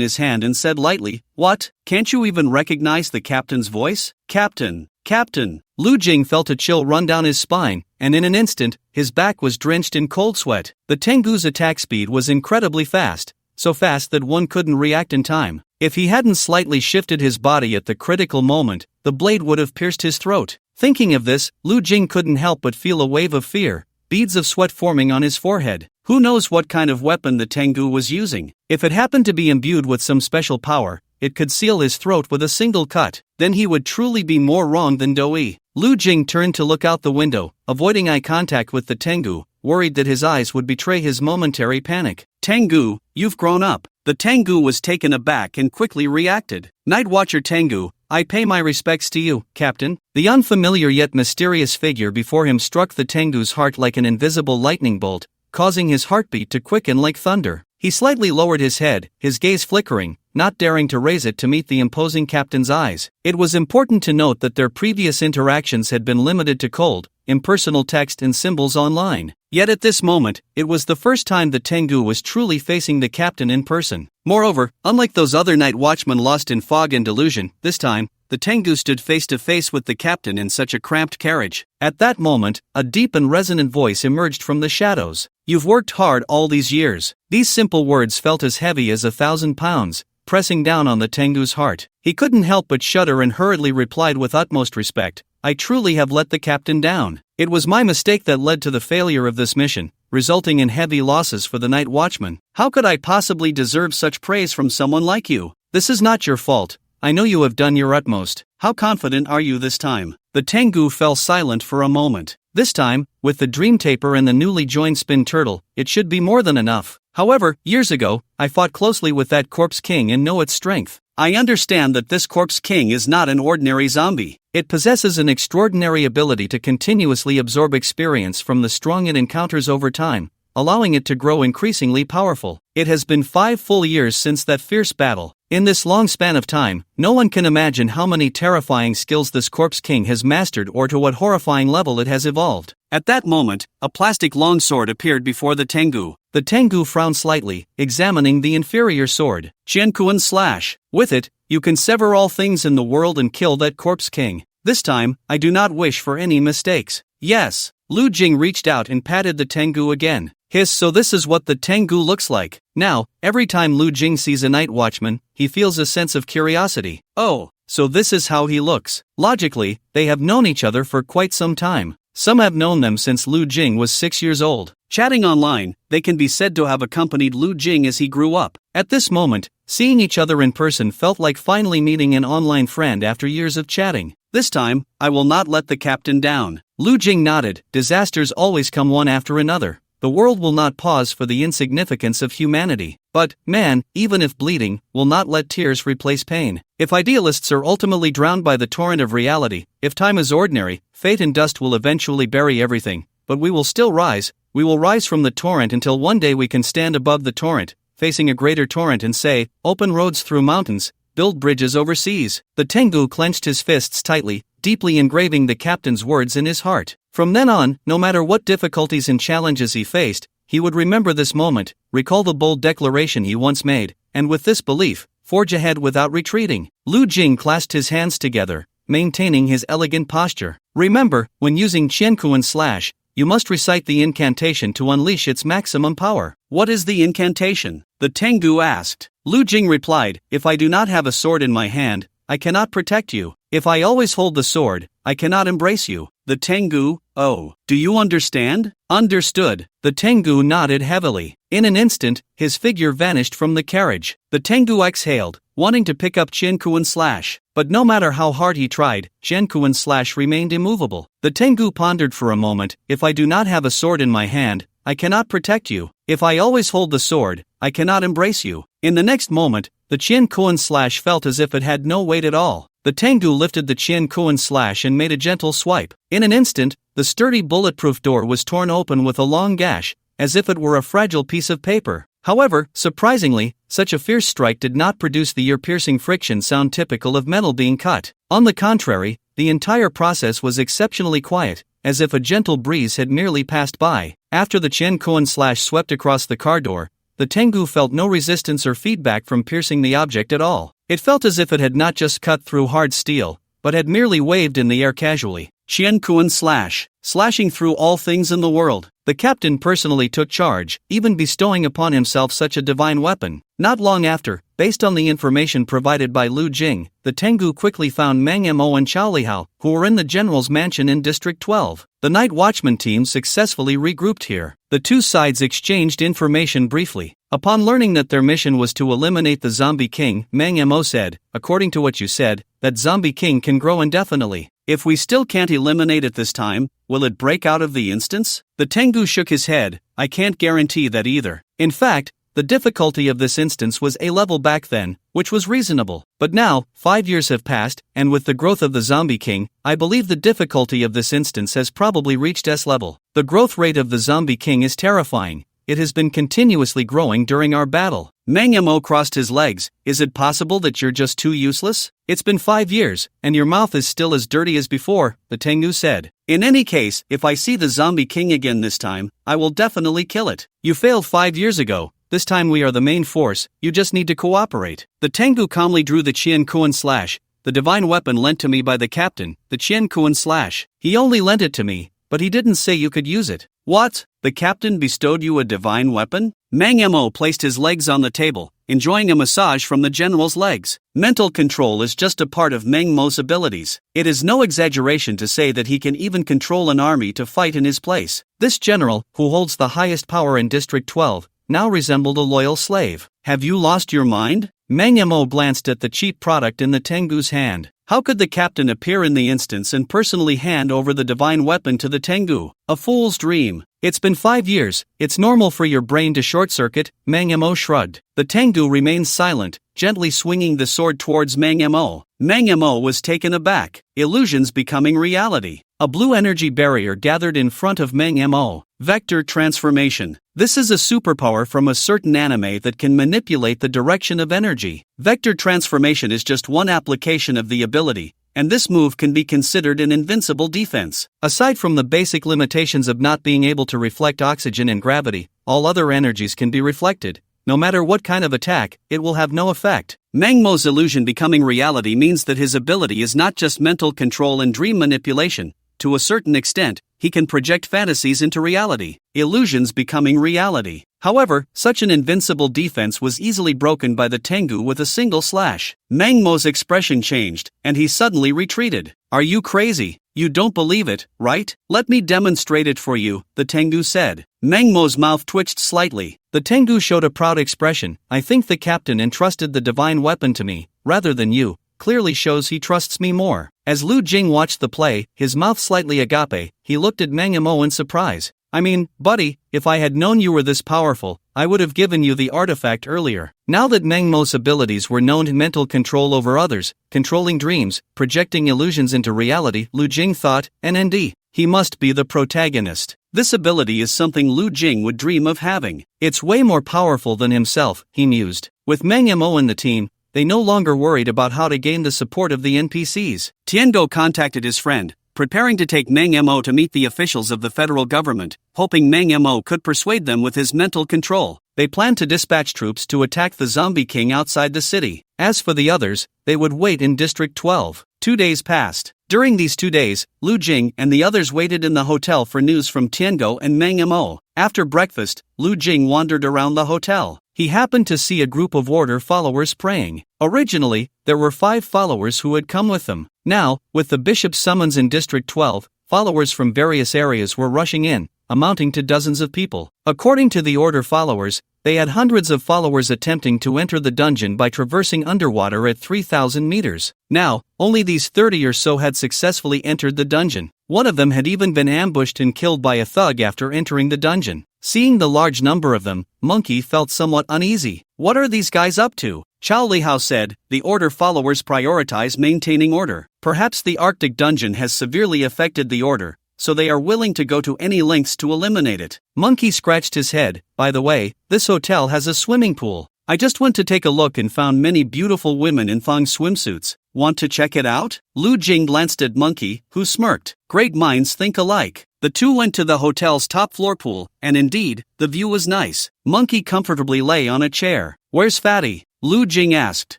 his hand and said lightly, "What? Can't you even recognize the captain's voice?" "Captain, Captain." Lu Jing felt a chill run down his spine, and in an instant, his back was drenched in cold sweat. The Tengu's attack speed was incredibly fast, so fast that one couldn't react in time. If he hadn't slightly shifted his body at the critical moment, the blade would have pierced his throat. Thinking of this, Lu Jing couldn't help but feel a wave of fear, beads of sweat forming on his forehead. Who knows what kind of weapon the Tengu was using? If it happened to be imbued with some special power, it could seal his throat with a single cut. Then he would truly be more wrong than Doi. Lu Jing turned to look out the window, avoiding eye contact with the Tengu, worried that his eyes would betray his momentary panic. "Tengu, you've grown up." The Tengu was taken aback and quickly reacted. "Night Watcher Tengu, I pay my respects to you, Captain." The unfamiliar yet mysterious figure before him struck the Tengu's heart like an invisible lightning bolt, causing his heartbeat to quicken like thunder. He slightly lowered his head, his gaze flickering, not daring to raise it to meet the imposing captain's eyes. It was important to note that their previous interactions had been limited to cold, impersonal text and symbols online. Yet at this moment, it was the first time that Tengu was truly facing the captain in person. Moreover, unlike those other night watchmen lost in fog and delusion, this time, the Tengu stood face to face with the captain in such a cramped carriage. At that moment, a deep and resonant voice emerged from the shadows. "You've worked hard all these years." These simple words felt as heavy as 1,000 pounds, pressing down on the Tengu's heart. He couldn't help but shudder and hurriedly replied with utmost respect, "I truly have let the captain down. It was my mistake that led to the failure of this mission, resulting in heavy losses for the night watchman. How could I possibly deserve such praise from someone like you? This is not your fault. I know you have done your utmost. How confident are you this time?" The Tengu fell silent for a moment. This time, with the dream taper and the newly joined spin turtle, it should be more than enough. However, years ago, I fought closely with that corpse king and know its strength. I understand that this corpse king is not an ordinary zombie. It possesses an extraordinary ability to continuously absorb experience from the strong it encounters over time, allowing it to grow increasingly powerful. It has been 5 full years since that fierce battle. In this long span of time, no one can imagine how many terrifying skills this corpse king has mastered or to what horrifying level it has evolved. At that moment, a plastic longsword appeared before the Tengu. The Tengu frowned slightly, examining the inferior sword. "Qiankuan slash. With it, you can sever all things in the world and kill that corpse king. This time, I do not wish for any mistakes." "Yes." Lu Jing reached out and patted the Tengu again. So this is what the Tengu looks like. Now, every time Lu Jing sees a night watchman, he feels a sense of curiosity. Oh, so this is how he looks. Logically, they have known each other for quite some time. Some have known them since Lu Jing was 6 years old. Chatting online, they can be said to have accompanied Lu Jing as he grew up. At this moment, seeing each other in person felt like finally meeting an online friend after years of chatting. "This time, I will not let the captain down." Lu Jing nodded. Disasters always come one after another. The world will not pause for the insignificance of humanity. But, man, even if bleeding, will not let tears replace pain. If idealists are ultimately drowned by the torrent of reality, if time is ordinary, fate and dust will eventually bury everything. But we will still rise. We will rise from the torrent until one day we can stand above the torrent, facing a greater torrent and say, "Open roads through mountains, build bridges over seas." The Tengu clenched his fists tightly, deeply engraving the captain's words in his heart. From then on, no matter what difficulties and challenges he faced, he would remember this moment, recall the bold declaration he once made, and with this belief, forge ahead without retreating. Lu Jing clasped his hands together, maintaining his elegant posture. "Remember, when using Qiankuan slash, you must recite the incantation to unleash its maximum power." "What is the incantation?" the Tengu asked. Lu Jing replied, "If I do not have a sword in my hand, I cannot protect you. If I always hold the sword, I cannot embrace you." The Tengu, "Oh, do you understand?" "Understood." The Tengu nodded heavily. In an instant, his figure vanished from the carriage. The Tengu exhaled, wanting to pick up Qiankuan slash. But no matter how hard he tried, Qiankuan slash remained immovable. The Tengu pondered for a moment, "If I do not have a sword in my hand, I cannot protect you. If I always hold the sword, I cannot embrace you." In the next moment, the Qiankuan slash felt as if it had no weight at all. The Tengu lifted the Qiankuan slash and made a gentle swipe. In an instant, the sturdy bulletproof door was torn open with a long gash, as if it were a fragile piece of paper. However, surprisingly, such a fierce strike did not produce the ear-piercing friction sound typical of metal being cut. On the contrary, the entire process was exceptionally quiet, as if a gentle breeze had merely passed by. After the Qiankuan slash swept across the car door, the Tengu felt no resistance or feedback from piercing the object at all. It felt as if it had not just cut through hard steel, but had merely waved in the air casually. Qiankuan slash, slashing through all things in the world. The captain personally took charge, even bestowing upon himself such a divine weapon. Not long after, based on the information provided by Lu Jing, the Tengu quickly found Manga and Chaolihao, who were in the general's mansion in District 12. The night watchman team successfully regrouped here. The two sides exchanged information briefly. Upon learning that their mission was to eliminate the Zombie King, Manga said, "According to what you said, that Zombie King can grow indefinitely. If we still can't eliminate it this time, will it break out of the instance?" The Tengu shook his head. "I can't guarantee that either. In fact, the difficulty of this instance was A level back then, which was reasonable. But now, 5 years have passed, and with the growth of the Zombie King, I believe the difficulty of this instance has probably reached S level. The growth rate of the Zombie King is terrifying. It has been continuously growing during our battle. Manhwa crossed his legs. Is it possible that you're just too useless? It's been 5 years, and your mouth is still as dirty as before, the Tengu said. In any case, if I see the zombie king again this time, I will definitely kill it. You failed 5 years ago. This time we are the main force, you just need to cooperate. The Tengu calmly drew the Chien Kuan slash, the divine weapon lent to me by the captain, the Chien Kuan slash. He only lent it to me, but he didn't say you could use it. What? The captain bestowed you a divine weapon? Manhwa placed his legs on the table, enjoying a massage from the general's legs. Mental control is just a part of Manhwa's abilities. It is no exaggeration to say that he can even control an army to fight in his place. This general, who holds the highest power in District 12, now resembled a loyal slave. Have you lost your mind? Manhwa glanced at the cheap product in the Tengu's hand. How could the captain appear in the instance and personally hand over the divine weapon to the Tengu? A fool's dream. It's been 5 years, it's normal for your brain to short-circuit, Manhwa shrugged. The Tengu remained silent, gently swinging the sword towards Manhwa. Manhwa was taken aback, illusions becoming reality. A blue energy barrier gathered in front of Manhwa. Vector transformation. This is a superpower from a certain anime that can manipulate the direction of energy. Vector transformation is just one application of the ability, and this move can be considered an invincible defense. Aside from the basic limitations of not being able to reflect oxygen and gravity, all other energies can be reflected. No matter what kind of attack, it will have no effect. Manhwa's illusion becoming reality means that his ability is not just mental control and dream manipulation. To a certain extent, he can project fantasies into reality, illusions becoming reality. However, such an invincible defense was easily broken by the Tengu with a single slash. Manhwa's expression changed, and he suddenly retreated. Are you crazy? You don't believe it, right? Let me demonstrate it for you, the Tengu said. Manhwa's mouth twitched slightly. The Tengu showed a proud expression. I think the captain entrusted the divine weapon to me, rather than you. Clearly shows he trusts me more. As Lu Jing watched the play, his mouth slightly agape, he looked at Manhwa in surprise. I mean, buddy, if I had known you were this powerful, I would have given you the artifact earlier. Now that Manhwa's abilities were known, mental control over others, controlling dreams, projecting illusions into reality, Lu Jing thought, NND, he must be the protagonist. This ability is something Lu Jing would dream of having. It's way more powerful than himself, he mused. With Manhwa in the team, they no longer worried about how to gain the support of the NPCs. Tiango contacted his friend, preparing to take Manhwa to meet the officials of the federal government, hoping Manhwa could persuade them with his mental control. They planned to dispatch troops to attack the zombie king outside the city. As for the others, they would wait in District 12. 2 days passed. During these 2 days, Lu Jing and the others waited in the hotel for news from Tiango and Manhwa. After breakfast, Lu Jing wandered around the hotel. He happened to see a group of order followers praying. Originally, there were 5 followers who had come with them. Now, with the bishop's summons in District 12, followers from various areas were rushing in, amounting to dozens of people. According to the order followers, they had hundreds of followers attempting to enter the dungeon by traversing underwater at 3,000 meters. Now, only these 30 or so had successfully entered the dungeon. One of them had even been ambushed and killed by a thug after entering the dungeon. Seeing the large number of them, Monkey felt somewhat uneasy. What are these guys up to? Chao Lihao said, the order followers prioritize maintaining order. Perhaps the Arctic dungeon has severely affected the order, so they are willing to go to any lengths to eliminate it. Monkey scratched his head. By the way, this hotel has a swimming pool. I just went to take a look and found many beautiful women in thong swimsuits. Want to check it out? Lu Jing glanced at Monkey, who smirked. Great minds think alike. The two went to the hotel's top floor pool, and indeed, the view was nice. Monkey comfortably lay on a chair. Where's Fatty? Lu Jing asked.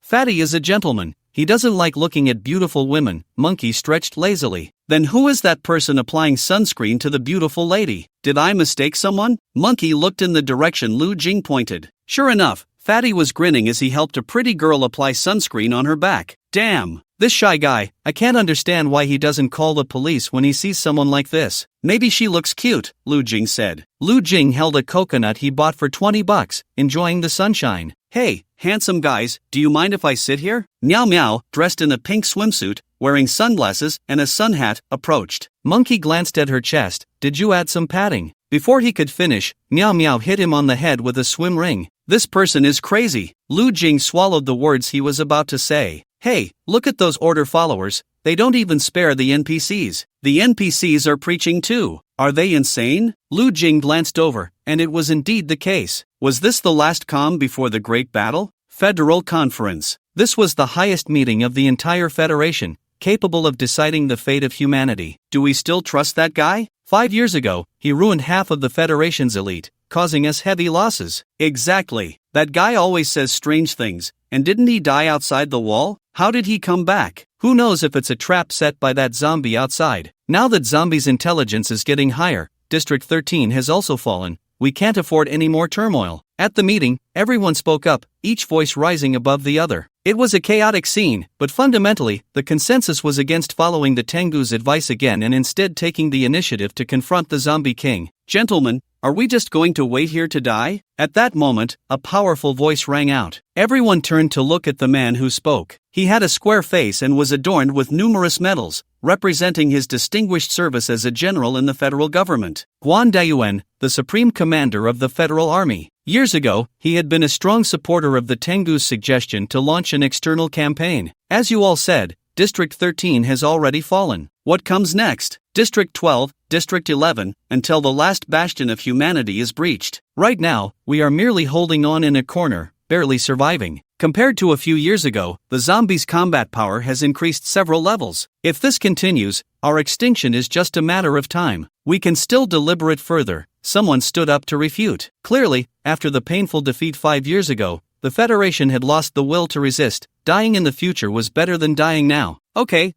Fatty is a gentleman. He doesn't like looking at beautiful women. Monkey stretched lazily. Then who is that person applying sunscreen to the beautiful lady? Did I mistake someone? Monkey looked in the direction Lu Jing pointed. Sure enough, Fatty was grinning as he helped a pretty girl apply sunscreen on her back. Damn, this shy guy, I can't understand why he doesn't call the police when he sees someone like this. Maybe she looks cute, Lu Jing said. Lu Jing held a coconut he bought for $20, enjoying the sunshine. Hey, handsome guys, do you mind if I sit here? Meow Meow, dressed in a pink swimsuit, wearing sunglasses and a sun hat, approached. Monkey glanced at her chest. Did you add some padding? Before he could finish, Meow Meow hit him on the head with a swim ring. This person is crazy. Lu Jing swallowed the words he was about to say. Hey, look at those order followers. They don't even spare the NPCs. The NPCs are preaching too. Are they insane? Lu Jing glanced over, and it was indeed the case. Was this the last calm before the Great Battle? Federal Conference. This was the highest meeting of the entire Federation, capable of deciding the fate of humanity. Do we still trust that guy? 5 years ago, he ruined half of the Federation's elite, causing us heavy losses. Exactly. That guy always says strange things, and didn't he die outside the wall? How did he come back? Who knows if it's a trap set by that zombie outside. Now that Zombie's intelligence is getting higher, District 13 has also fallen. We can't afford any more turmoil. At the meeting, everyone spoke up, each voice rising above the other. It was a chaotic scene, but fundamentally, the consensus was against following the Tengu's advice again and instead taking the initiative to confront the Zombie King. Gentlemen, are we just going to wait here to die? At that moment, a powerful voice rang out. Everyone turned to look at the man who spoke. He had a square face and was adorned with numerous medals, representing his distinguished service as a general in the federal government. Guan Dayuan, the supreme commander of the Federal Army. Years ago, he had been a strong supporter of the Tengu's suggestion to launch an external campaign. As you all said, District 13 has already fallen. What comes next? District 12, District 11, until the last bastion of humanity is breached. Right now, we are merely holding on in a corner, barely surviving. Compared to a few years ago, the zombies' combat power has increased several levels. If this continues, our extinction is just a matter of time. We can still deliberate further. Someone stood up to refute. Clearly, after the painful defeat 5 years ago, the Federation had lost the will to resist. Dying in the future was better than dying now. Okay,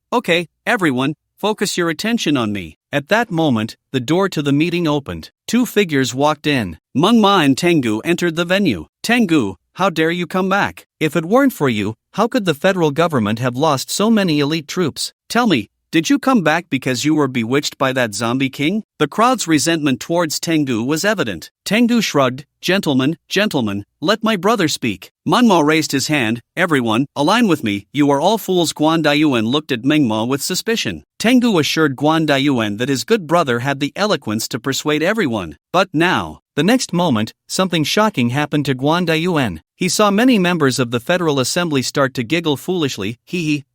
everyone, focus your attention on me. At that moment, the door to the meeting opened. 2 figures walked in. Manhwa and Tengu entered the venue. Tengu, how dare you come back? If it weren't for you, how could the federal government have lost so many elite troops? Tell me, did you come back because you were bewitched by that zombie king? The crowd's resentment towards Tengu was evident. Tengu shrugged. Gentlemen, let my brother speak. Manhwa raised his hand. Everyone, align with me. You are all fools. Guan Dayuan looked at Manhwa with suspicion. Tengu assured Guan Dayuan that his good brother had the eloquence to persuade everyone. But now, the next moment, something shocking happened to Guan Dayuan. He saw many members of the Federal Assembly start to giggle foolishly.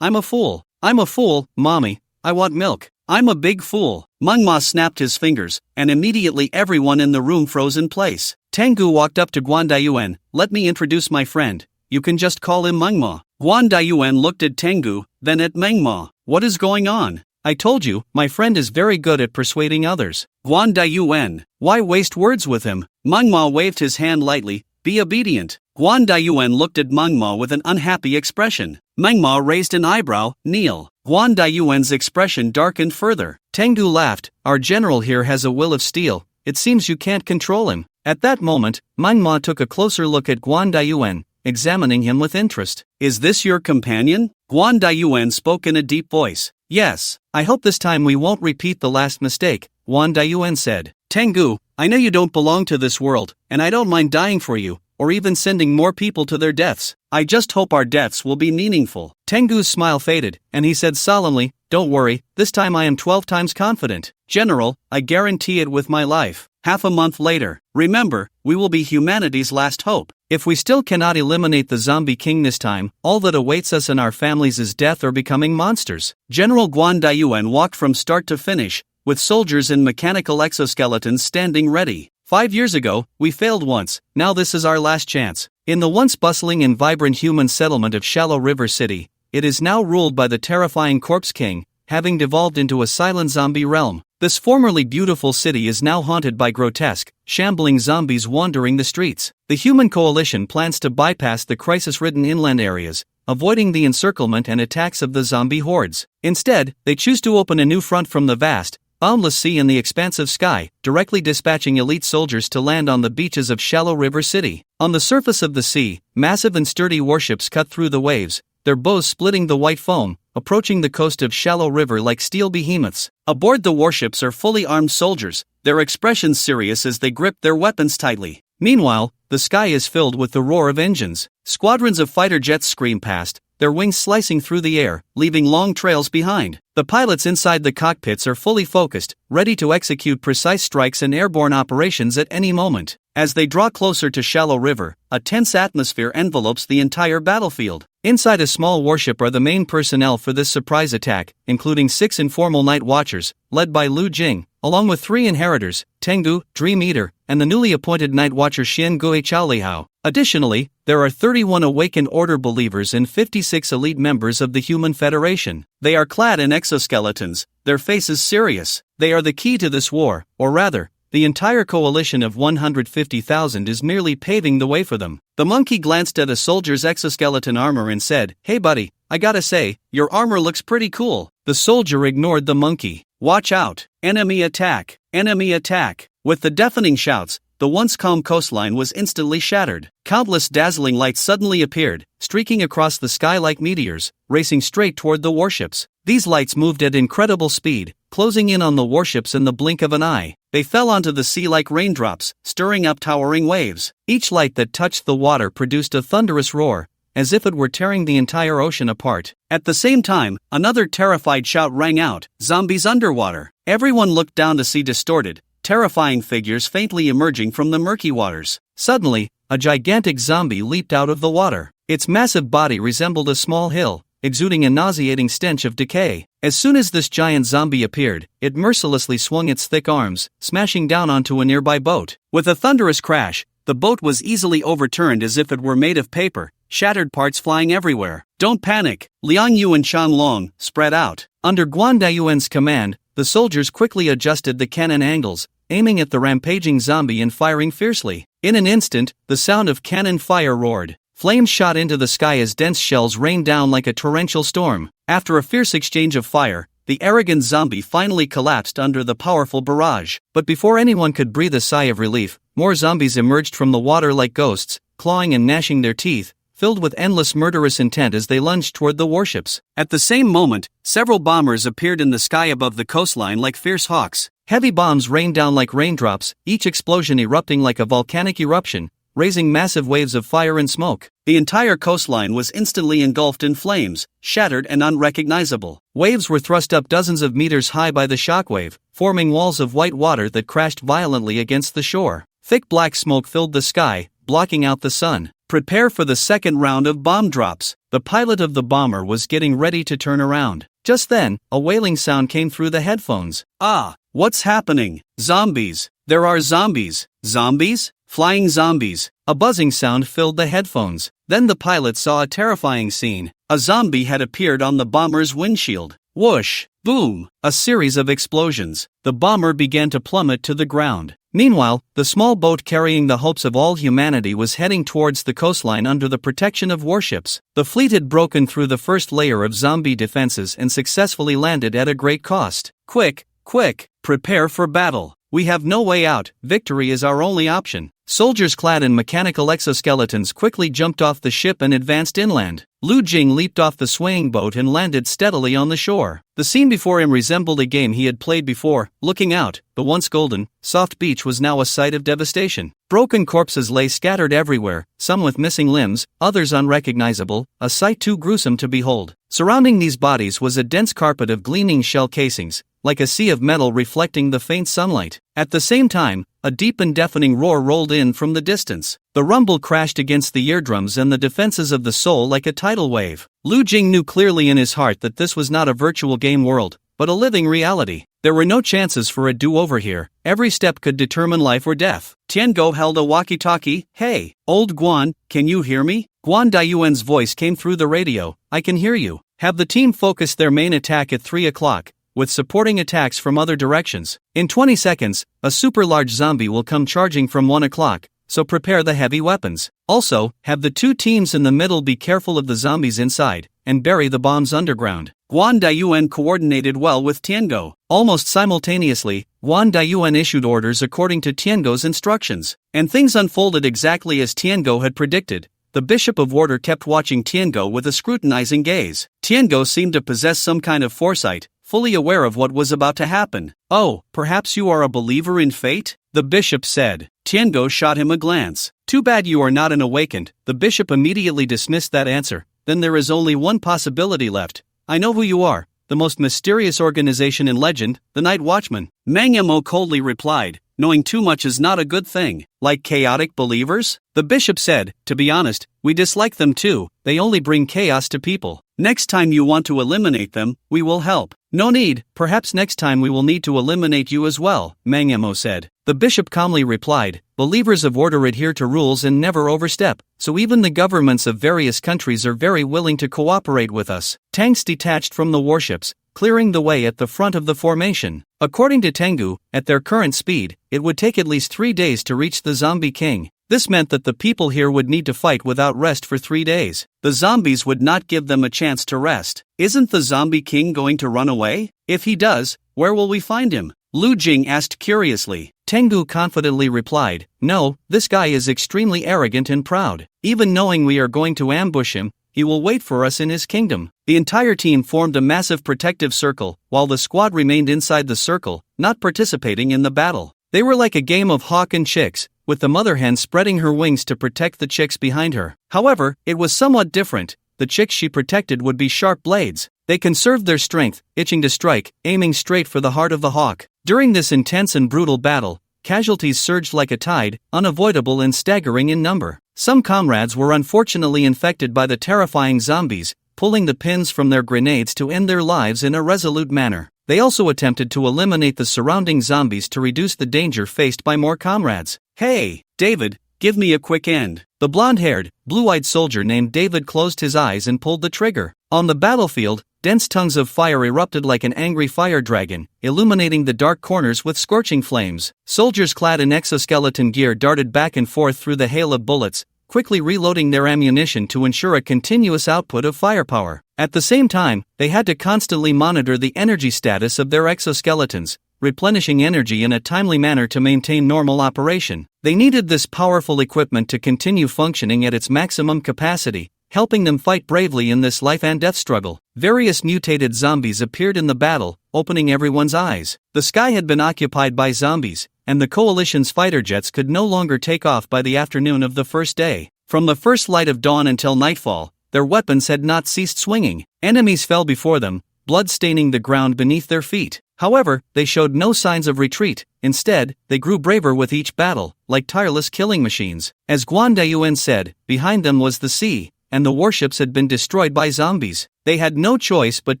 I'm a fool. I'm a fool, mommy. I want milk. I'm a big fool. Manhwa snapped his fingers, and immediately everyone in the room froze in place. Tengu walked up to Guan Dayuan. Let me introduce my friend. You can just call him Manhwa. Guan Dayuan looked at Tengu, then at Manhwa. What is going on? I told you, my friend is very good at persuading others. Guan Dayuan, why waste words with him? Manhwa waved his hand lightly. Be obedient. Guan Dayuan looked at Manhwa with an unhappy expression. Manhwa raised an eyebrow. Kneel. Guan Dayuan's expression darkened further. Tengu laughed. Our general here has a will of steel. It seems you can't control him. At that moment, Manhwa took a closer look at Guan Dayuan, examining him with interest. Is this your companion? Guan Dayuan spoke in a deep voice. Yes. I hope this time we won't repeat the last mistake, Guan Dayuan said. Tengu, I know you don't belong to this world, and I don't mind dying for you, or even sending more people to their deaths. I just hope our deaths will be meaningful. Tengu's smile faded, and he said solemnly, Don't worry, this time I am 12 times confident. General, I guarantee it with my life. Half a month later, remember, we will be humanity's last hope. If we still cannot eliminate the zombie king this time, all that awaits us and our families is death or becoming monsters. General Guan Dayuan walked from start to finish, with soldiers in mechanical exoskeletons standing ready. 5 years ago, we failed once, now this is our last chance. In the once bustling and vibrant human settlement of Shallow River City, it is now ruled by the terrifying Corpse King, having devolved into a silent zombie realm. This formerly beautiful city is now haunted by grotesque, shambling zombies wandering the streets. The human coalition plans to bypass the crisis-ridden inland areas, avoiding the encirclement and attacks of the zombie hordes. Instead, they choose to open a new front from the vast, boundless sea and the expansive sky, directly dispatching elite soldiers to land on the beaches of Shallow River City. On the surface of the sea, massive and sturdy warships cut through the waves, their bows splitting the white foam, approaching the coast of Shallow River like steel behemoths. Aboard the warships are fully armed soldiers, their expressions serious as they grip their weapons tightly. Meanwhile, the sky is filled with the roar of engines. Squadrons of fighter jets scream past, their wings slicing through the air, leaving long trails behind. The pilots inside the cockpits are fully focused, ready to execute precise strikes and airborne operations at any moment. As they draw closer to Shallow River, a tense atmosphere envelopes the entire battlefield. Inside a small warship are the main personnel for this surprise attack, including 6 informal night watchers, led by Lu Jing, along with 3 inheritors, Tengu, Dream Eater, and the newly appointed Night Watcher Xin Gui Chaolihao. Additionally, there are 31 Awakened Order believers and 56 elite members of the Human Federation. They are clad in exoskeletons, their faces serious. They are the key to this war, or rather, the entire coalition of 150,000 is merely paving the way for them. The monkey glanced at a soldier's exoskeleton armor and said, "Hey buddy, I gotta say, your armor looks pretty cool." The soldier ignored the monkey. "Watch out! Enemy attack! Enemy attack!" With the deafening shouts, the once calm coastline was instantly shattered. Countless dazzling lights suddenly appeared, streaking across the sky like meteors, racing straight toward the warships. These lights moved at incredible speed, closing in on the warships in the blink of an eye. They fell onto the sea like raindrops, stirring up towering waves. Each light that touched the water produced a thunderous roar, as if it were tearing the entire ocean apart. At the same time, another terrified shout rang out, "Zombies underwater!" Everyone looked down to see distorted, terrifying figures faintly emerging from the murky waters. Suddenly, a gigantic zombie leaped out of the water. Its massive body resembled a small hill, exuding a nauseating stench of decay. As soon as this giant zombie appeared, it mercilessly swung its thick arms, smashing down onto a nearby boat. With a thunderous crash, the boat was easily overturned as if it were made of paper, shattered parts flying everywhere. "Don't panic!" Liang Yu and Chang Long spread out. Under Guan Dayuan's command, the soldiers quickly adjusted the cannon angles, aiming at the rampaging zombie and firing fiercely. In an instant, the sound of cannon fire roared. Flames shot into the sky as dense shells rained down like a torrential storm. After a fierce exchange of fire, the arrogant zombie finally collapsed under the powerful barrage. But before anyone could breathe a sigh of relief, more zombies emerged from the water like ghosts, clawing and gnashing their teeth, filled with endless murderous intent as they lunged toward the warships. At the same moment, several bombers appeared in the sky above the coastline like fierce hawks. Heavy bombs rained down like raindrops, each explosion erupting like a volcanic eruption, raising massive waves of fire and smoke. The entire coastline was instantly engulfed in flames, shattered and unrecognizable. Waves were thrust up dozens of meters high by the shockwave, forming walls of white water that crashed violently against the shore. Thick black smoke filled the sky, blocking out the sun. "Prepare for the second round of bomb drops." The pilot of the bomber was getting ready to turn around. Just then, a wailing sound came through the headphones. "Ah, what's happening? Zombies! There are zombies! Zombies? Flying zombies!" A buzzing sound filled the headphones. Then the pilot saw a terrifying scene. A zombie had appeared on the bomber's windshield. Whoosh! Boom! A series of explosions. The bomber began to plummet to the ground. Meanwhile, the small boat carrying the hopes of all humanity was heading towards the coastline under the protection of warships. The fleet had broken through the first layer of zombie defenses and successfully landed at a great cost. "Quick, quick, prepare for battle. We have no way out, victory is our only option." Soldiers clad in mechanical exoskeletons quickly jumped off the ship and advanced inland. Lu Jing leaped off the swaying boat and landed steadily on the shore. The scene before him resembled a game he had played before. Looking out, the once golden, soft beach was now a sight of devastation. Broken corpses lay scattered everywhere, some with missing limbs, others unrecognizable, a sight too gruesome to behold. Surrounding these bodies was a dense carpet of gleaming shell casings, like a sea of metal reflecting the faint sunlight. At the same time, a deep and deafening roar rolled in from the distance. The rumble crashed against the eardrums and the defenses of the soul like a tidal wave. Lu Jing knew clearly in his heart that this was not a virtual game world, but a living reality. There were no chances for a do-over here. Every step could determine life or death. Tiango held a walkie-talkie. "Hey, old Guan, can you hear me?" Guan Dayuan's voice came through the radio. "I can hear you. Have the team focus their main attack at 3 o'clock. With supporting attacks from other directions. In 20 seconds, a super large zombie will come charging from 1 o'clock, so prepare the heavy weapons. Also, have the two teams in the middle be careful of the zombies inside, and bury the bombs underground." Guan Dayuan coordinated well with Tiango. Almost simultaneously, Guan Dayuan issued orders according to Tiango's instructions, and things unfolded exactly as Tiango had predicted. The Bishop of Order kept watching Tiango with a scrutinizing gaze. Tiango seemed to possess some kind of foresight, fully aware of what was about to happen. "Oh, perhaps you are a believer in fate?" the bishop said. Tiango shot him a glance. "Too bad you are not an awakened." The bishop immediately dismissed that answer. "Then there is only one possibility left. I know who you are, the most mysterious organization in legend, the Night Watchman." Manga coldly replied, "Knowing too much is not a good thing." "Like chaotic believers?" the bishop said. "To be honest, we dislike them too, they only bring chaos to people. Next time you want to eliminate them, we will help." No need, perhaps next time we will need to eliminate you as well, Mangamo said. The bishop calmly replied, believers of order adhere to rules and never overstep, so even the governments of various countries are very willing to cooperate with us. Tanks detached from the warships, clearing the way at the front of the formation. According to Tengu, at their current speed, it would take at least 3 days to reach the zombie king. This meant that the people here would need to fight without rest for 3 days. The zombies would not give them a chance to rest. Isn't the zombie king going to run away? If he does, where will we find him? Lu Jing asked curiously. Tengu confidently replied, no, this guy is extremely arrogant and proud. Even knowing we are going to ambush him, he will wait for us in his kingdom. The entire team formed a massive protective circle, while the squad remained inside the circle, not participating in the battle. They were like a game of hawk and chicks, with the mother hen spreading her wings to protect the chicks behind her. However, it was somewhat different. The chicks she protected would be sharp blades. They conserved their strength, itching to strike, aiming straight for the heart of the hawk. During this intense and brutal battle, casualties surged like a tide, unavoidable and staggering in number. Some comrades were unfortunately infected by the terrifying zombies, pulling the pins from their grenades to end their lives in a resolute manner. They also attempted to eliminate the surrounding zombies to reduce the danger faced by more comrades. Hey, David, give me a quick end. The blonde-haired, blue-eyed soldier named David closed his eyes and pulled the trigger. On the battlefield, dense tongues of fire erupted like an angry fire dragon, illuminating the dark corners with scorching flames. Soldiers clad in exoskeleton gear darted back and forth through the hail of bullets, quickly reloading their ammunition to ensure a continuous output of firepower. At the same time, they had to constantly monitor the energy status of their exoskeletons, replenishing energy in a timely manner to maintain normal operation. They needed this powerful equipment to continue functioning at its maximum capacity, helping them fight bravely in this life and death struggle. Various mutated zombies appeared in the battle, opening everyone's eyes. The sky had been occupied by zombies, and the coalition's fighter jets could no longer take off by the afternoon of the first day. From the first light of dawn until nightfall, their weapons had not ceased swinging. Enemies fell before them, blood staining the ground beneath their feet. However, they showed no signs of retreat. Instead, they grew braver with each battle, like tireless killing machines. As Guan Dayuan said, behind them was the sea, and the warships had been destroyed by zombies. They had no choice but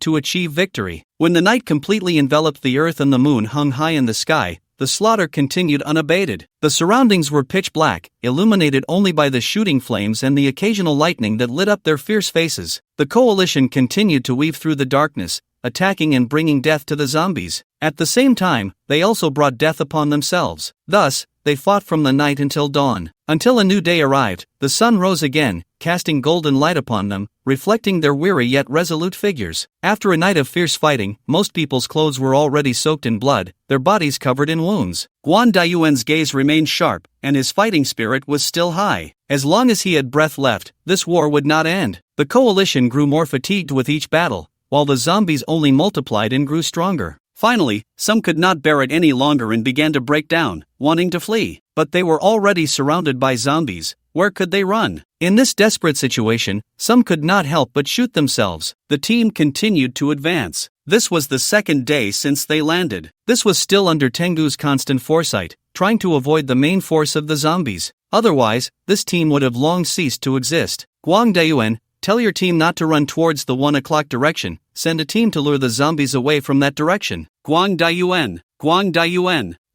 to achieve victory. When the night completely enveloped the earth and the moon hung high in the sky, the slaughter continued unabated. The surroundings were pitch black, illuminated only by the shooting flames and the occasional lightning that lit up their fierce faces. The coalition continued to weave through the darkness, attacking and bringing death to the zombies. At the same time, they also brought death upon themselves. Thus, they fought from the night until dawn. Until a new day arrived, the sun rose again, casting golden light upon them, reflecting their weary yet resolute figures. After a night of fierce fighting, most people's clothes were already soaked in blood, their bodies covered in wounds. Guan Dayuan's gaze remained sharp, and his fighting spirit was still high. As long as he had breath left, this war would not end. The coalition grew more fatigued with each battle, while the zombies only multiplied and grew stronger. Finally, some could not bear it any longer and began to break down, wanting to flee. But they were already surrounded by zombies. Where could they run? In this desperate situation, some could not help but shoot themselves. The team continued to advance. This was the second day since they landed. This was still under Tengu's constant foresight, trying to avoid the main force of the zombies. Otherwise, this team would have long ceased to exist. Guang Dayuan, tell your team not to run towards the 1 o'clock direction. Send a team to lure the zombies away from that direction. Guang Dayuan,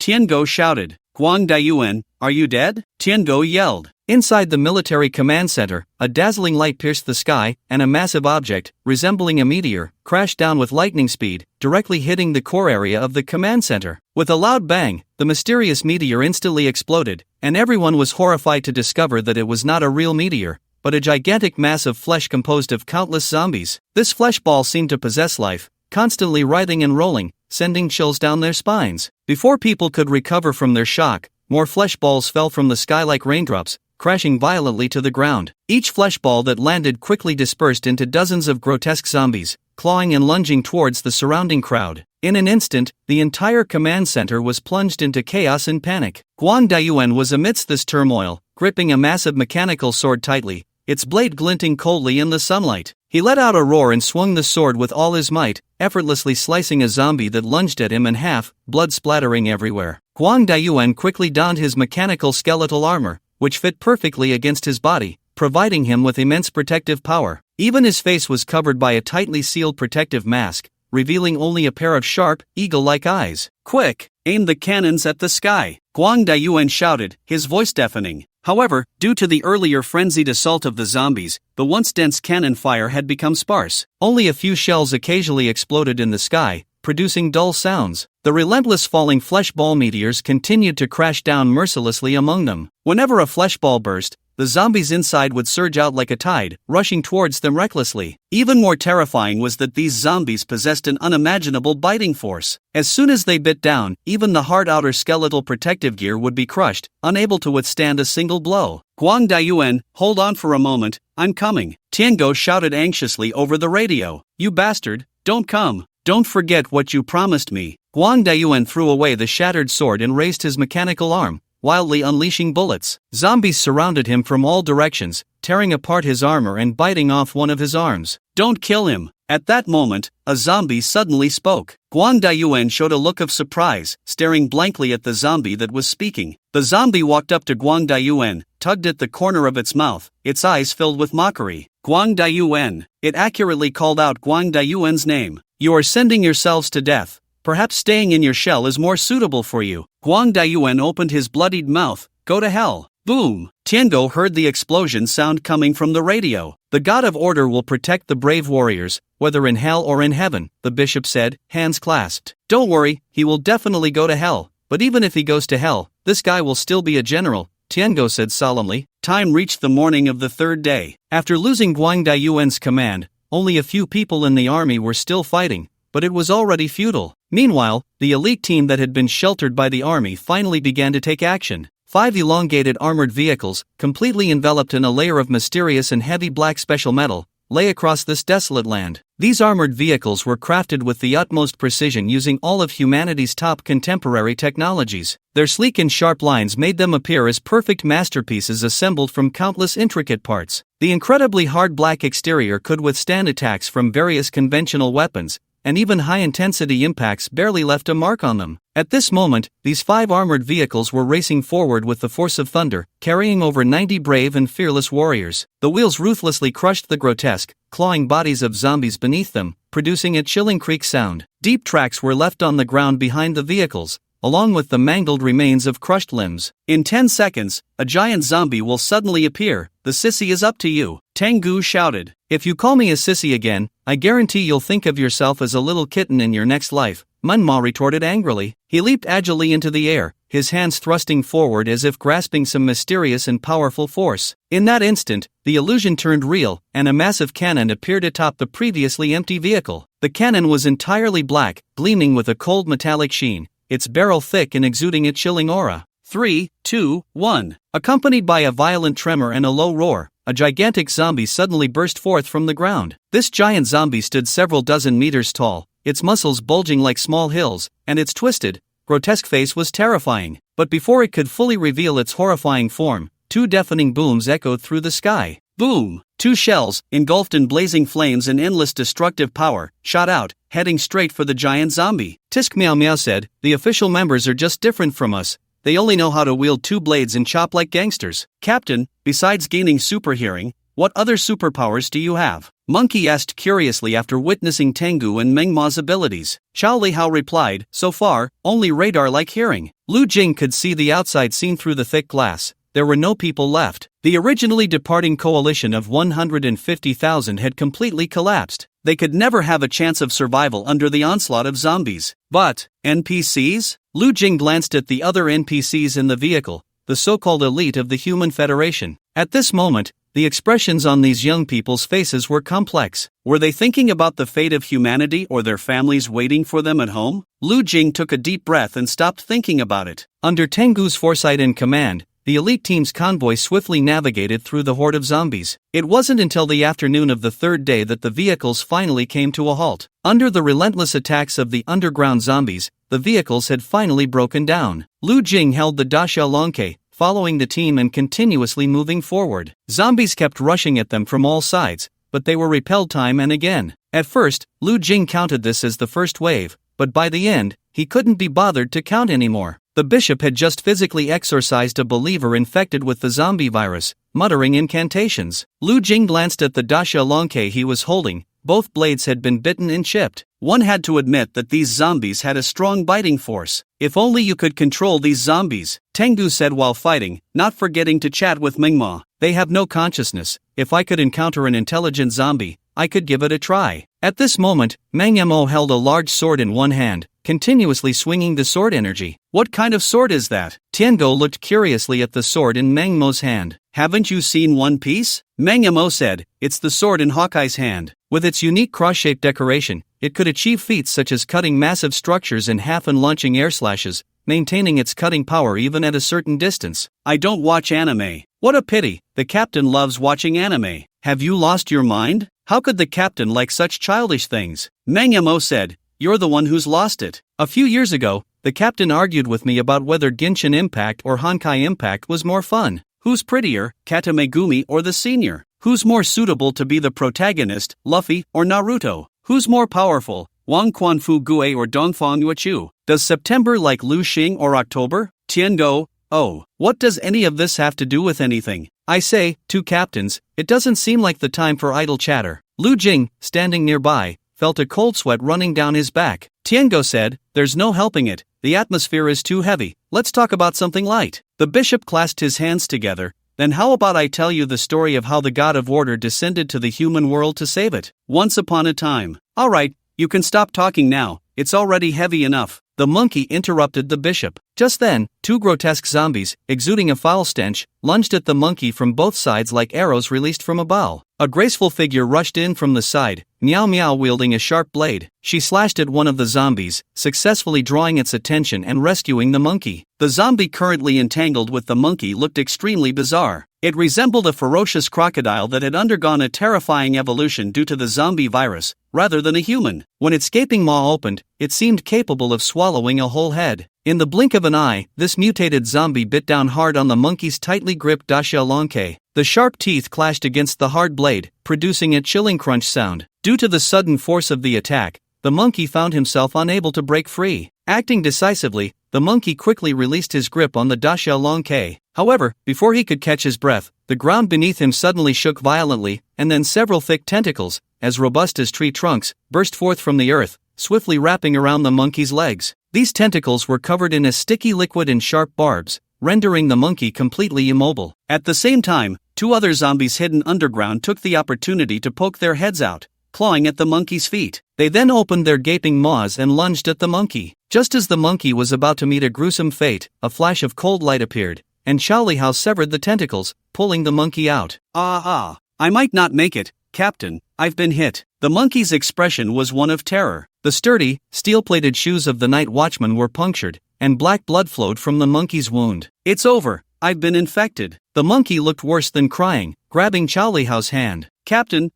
Tiango shouted. Guang Dayuan, are you dead? Tiango yelled. Inside the military command center, a dazzling light pierced the sky, and a massive object, resembling a meteor, crashed down with lightning speed, directly hitting the core area of the command center. With a loud bang, the mysterious meteor instantly exploded, and everyone was horrified to discover that it was not a real meteor, but a gigantic mass of flesh composed of countless zombies. This flesh ball seemed to possess life, constantly writhing and rolling, sending chills down their spines. Before people could recover from their shock, more flesh balls fell from the sky like raindrops, crashing violently to the ground. Each flesh ball that landed quickly dispersed into dozens of grotesque zombies, clawing and lunging towards the surrounding crowd. In an instant, the entire command center was plunged into chaos and panic. Guan Dayuan was amidst this turmoil, gripping a massive mechanical sword tightly, its blade glinting coldly in the sunlight. He let out a roar and swung the sword with all his might, effortlessly slicing a zombie that lunged at him in half, blood splattering everywhere. Guang Dayuan quickly donned his mechanical skeletal armor, which fit perfectly against his body, providing him with immense protective power. Even his face was covered by a tightly sealed protective mask, revealing only a pair of sharp, eagle-like eyes. "Quick! Aim the cannons at the sky!" Guang Dayuan shouted, his voice deafening. However, due to the earlier frenzied assault of the zombies, the once dense cannon fire had become sparse. Only a few shells occasionally exploded in the sky, producing dull sounds. The relentless falling flesh ball meteors continued to crash down mercilessly among them. Whenever a flesh ball burst, the zombies inside would surge out like a tide, rushing towards them recklessly. Even more terrifying was that these zombies possessed an unimaginable biting force. As soon as they bit down, even the hard outer skeletal protective gear would be crushed, unable to withstand a single blow. "Guang Dayuan, hold on for a moment, I'm coming," Tiango shouted anxiously over the radio. "You bastard, don't come. Don't forget what you promised me." Guang Dayuan threw away the shattered sword and raised his mechanical arm, wildly unleashing bullets. Zombies surrounded him from all directions, tearing apart his armor and biting off one of his arms. "Don't kill him." At that moment, a zombie suddenly spoke. Guang Dayuan showed a look of surprise, staring blankly at the zombie that was speaking. The zombie walked up to Guang Dayuan, tugged at the corner of its mouth, its eyes filled with mockery. "Guang Dayuan." It accurately called out Guang Dayuan's name. "You are sending yourselves to death. Perhaps staying in your shell is more suitable for you." Guang Dayuan opened his bloodied mouth. "Go to hell." Boom! Tiango heard the explosion sound coming from the radio. "The God of Order will protect the brave warriors, whether in hell or in heaven," the bishop said, hands clasped. "Don't worry, he will definitely go to hell, but even if he goes to hell, this guy will still be a general," Tiango said solemnly. Time reached the morning of the third day. After losing Guang Dayuan's command, only a few people in the army were still fighting, but it was already futile. Meanwhile, the elite team that had been sheltered by the army finally began to take action. 5 elongated armored vehicles, completely enveloped in a layer of mysterious and heavy black special metal, lay across this desolate land. These armored vehicles were crafted with the utmost precision using all of humanity's top contemporary technologies. Their sleek and sharp lines made them appear as perfect masterpieces assembled from countless intricate parts. The incredibly hard black exterior could withstand attacks from various conventional weapons, and even high-intensity impacts barely left a mark on them. At this moment, these 5 armored vehicles were racing forward with the force of thunder, carrying over 90 brave and fearless warriors. The wheels ruthlessly crushed the grotesque, clawing bodies of zombies beneath them, producing a chilling creak sound. Deep tracks were left on the ground behind the vehicles, along with the mangled remains of crushed limbs. In 10 seconds, a giant zombie will suddenly appear. "The sissy is up to you," Tengu shouted. "If you call me a sissy again, I guarantee you'll think of yourself as a little kitten in your next life," Manhwa retorted angrily. He leaped agilely into the air, his hands thrusting forward as if grasping some mysterious and powerful force. In that instant, the illusion turned real, and a massive cannon appeared atop the previously empty vehicle. The cannon was entirely black, gleaming with a cold metallic sheen, its barrel thick and exuding a chilling aura. 3, 2, 1. Accompanied by a violent tremor and a low roar, a gigantic zombie suddenly burst forth from the ground. This giant zombie stood several dozen meters tall, its muscles bulging like small hills, and its twisted, grotesque face was terrifying. But before it could fully reveal its horrifying form, 2 deafening booms echoed through the sky. Boom! 2 shells, engulfed in blazing flames and endless destructive power, shot out, heading straight for the giant zombie. Tisk Meow Meow said, "The official members are just different from us. They only know how to wield 2 blades and chop like gangsters." "Captain, besides gaining super hearing, what other superpowers do you have?" Monkey asked curiously after witnessing Tengu and Mengma's abilities. Xiao Lihao replied, "So far, only radar-like hearing." Lu Jing could see the outside scene through the thick glass. There were no people left. The originally departing coalition of 150,000 had completely collapsed. They could never have a chance of survival under the onslaught of zombies. But, NPCs? Lu Jing glanced at the other NPCs in the vehicle, the so-called elite of the Human Federation. At this moment, the expressions on these young people's faces were complex. Were they thinking about the fate of humanity or their families waiting for them at home? Lu Jing took a deep breath and stopped thinking about it. Under Tengu's foresight and command, the elite team's convoy swiftly navigated through the horde of zombies. It wasn't until the afternoon of the third day that the vehicles finally came to a halt. Under the relentless attacks of the underground zombies, the vehicles had finally broken down. Lu Jing held the Dasha Longke, following the team and continuously moving forward. Zombies kept rushing at them from all sides, but they were repelled time and again. At first, Lu Jing counted this as the first wave, but by the end, he couldn't be bothered to count anymore. The bishop had just physically exorcised a believer infected with the zombie virus, muttering incantations. Lu Jing glanced at the Dasha Longke he was holding, both blades had been bitten and chipped. One had to admit that these zombies had a strong biting force. If only you could control these zombies, Tengu said while fighting, not forgetting to chat with Mingma. They have no consciousness. If I could encounter an intelligent zombie, I could give it a try. At this moment, Mangmo held a large sword in one hand, continuously swinging the sword energy. What kind of sword is that? Tiango looked curiously at the sword in Mangmo's hand. Haven't you seen One Piece? Mangmo said, it's the sword in Hawkeye's hand. With its unique cross-shaped decoration, it could achieve feats such as cutting massive structures in half and launching air slashes, maintaining its cutting power even at a certain distance. I don't watch anime. What a pity, the captain loves watching anime. Have you lost your mind? How could the captain like such childish things? Mangmo said, you're the one who's lost it. A few years ago, the captain argued with me about whether Genshin Impact or Honkai Impact was more fun. Who's prettier, Kata Megumi or the senior? Who's more suitable to be the protagonist, Luffy or Naruto? Who's more powerful, Wang Quanfu Gue or Dongfang Yuechu? Does September like Lu Xing or October? Tiango, oh, what does any of this have to do with anything? I say, two captains, it doesn't seem like the time for idle chatter. Lu Jing, standing nearby, felt a cold sweat running down his back. Tiango said, there's no helping it, the atmosphere is too heavy, let's talk about something light. The bishop clasped his hands together. Then how about I tell you the story of how the god of order descended to the human world to save it? Once upon a time. Alright, you can stop talking now, it's already heavy enough. The monkey interrupted the bishop. Just then, two grotesque zombies, exuding a foul stench, lunged at the monkey from both sides like arrows released from a bow. A graceful figure rushed in from the side, Meow Meow wielding a sharp blade. She slashed at one of the zombies, successfully drawing its attention and rescuing the monkey. The zombie currently entangled with the monkey looked extremely bizarre. It resembled a ferocious crocodile that had undergone a terrifying evolution due to the zombie virus, rather than a human. When its gaping maw opened, it seemed capable of swallowing a whole head. In the blink of an eye, this mutated zombie bit down hard on the monkey's tightly gripped dashielonke. The sharp teeth clashed against the hard blade, producing a chilling crunch sound. Due to the sudden force of the attack, the monkey found himself unable to break free. Acting decisively, the monkey quickly released his grip on the dashielonke. However, before he could catch his breath, the ground beneath him suddenly shook violently, and then several thick tentacles, as robust as tree trunks, burst forth from the earth, swiftly wrapping around the monkey's legs. These tentacles were covered in a sticky liquid and sharp barbs, rendering the monkey completely immobile. At the same time, two other zombies hidden underground took the opportunity to poke their heads out, clawing at the monkey's feet. They then opened their gaping maws and lunged at the monkey. Just as the monkey was about to meet a gruesome fate, a flash of cold light appeared, and Xiaolihao severed the tentacles, pulling the monkey out. I might not make it, Captain, I've been hit. The monkey's expression was one of terror. The sturdy, steel-plated shoes of the night watchman were punctured, and black blood flowed from the monkey's wound. It's over, I've been infected. The monkey looked worse than crying, grabbing Xiaolihao's hand. Captain.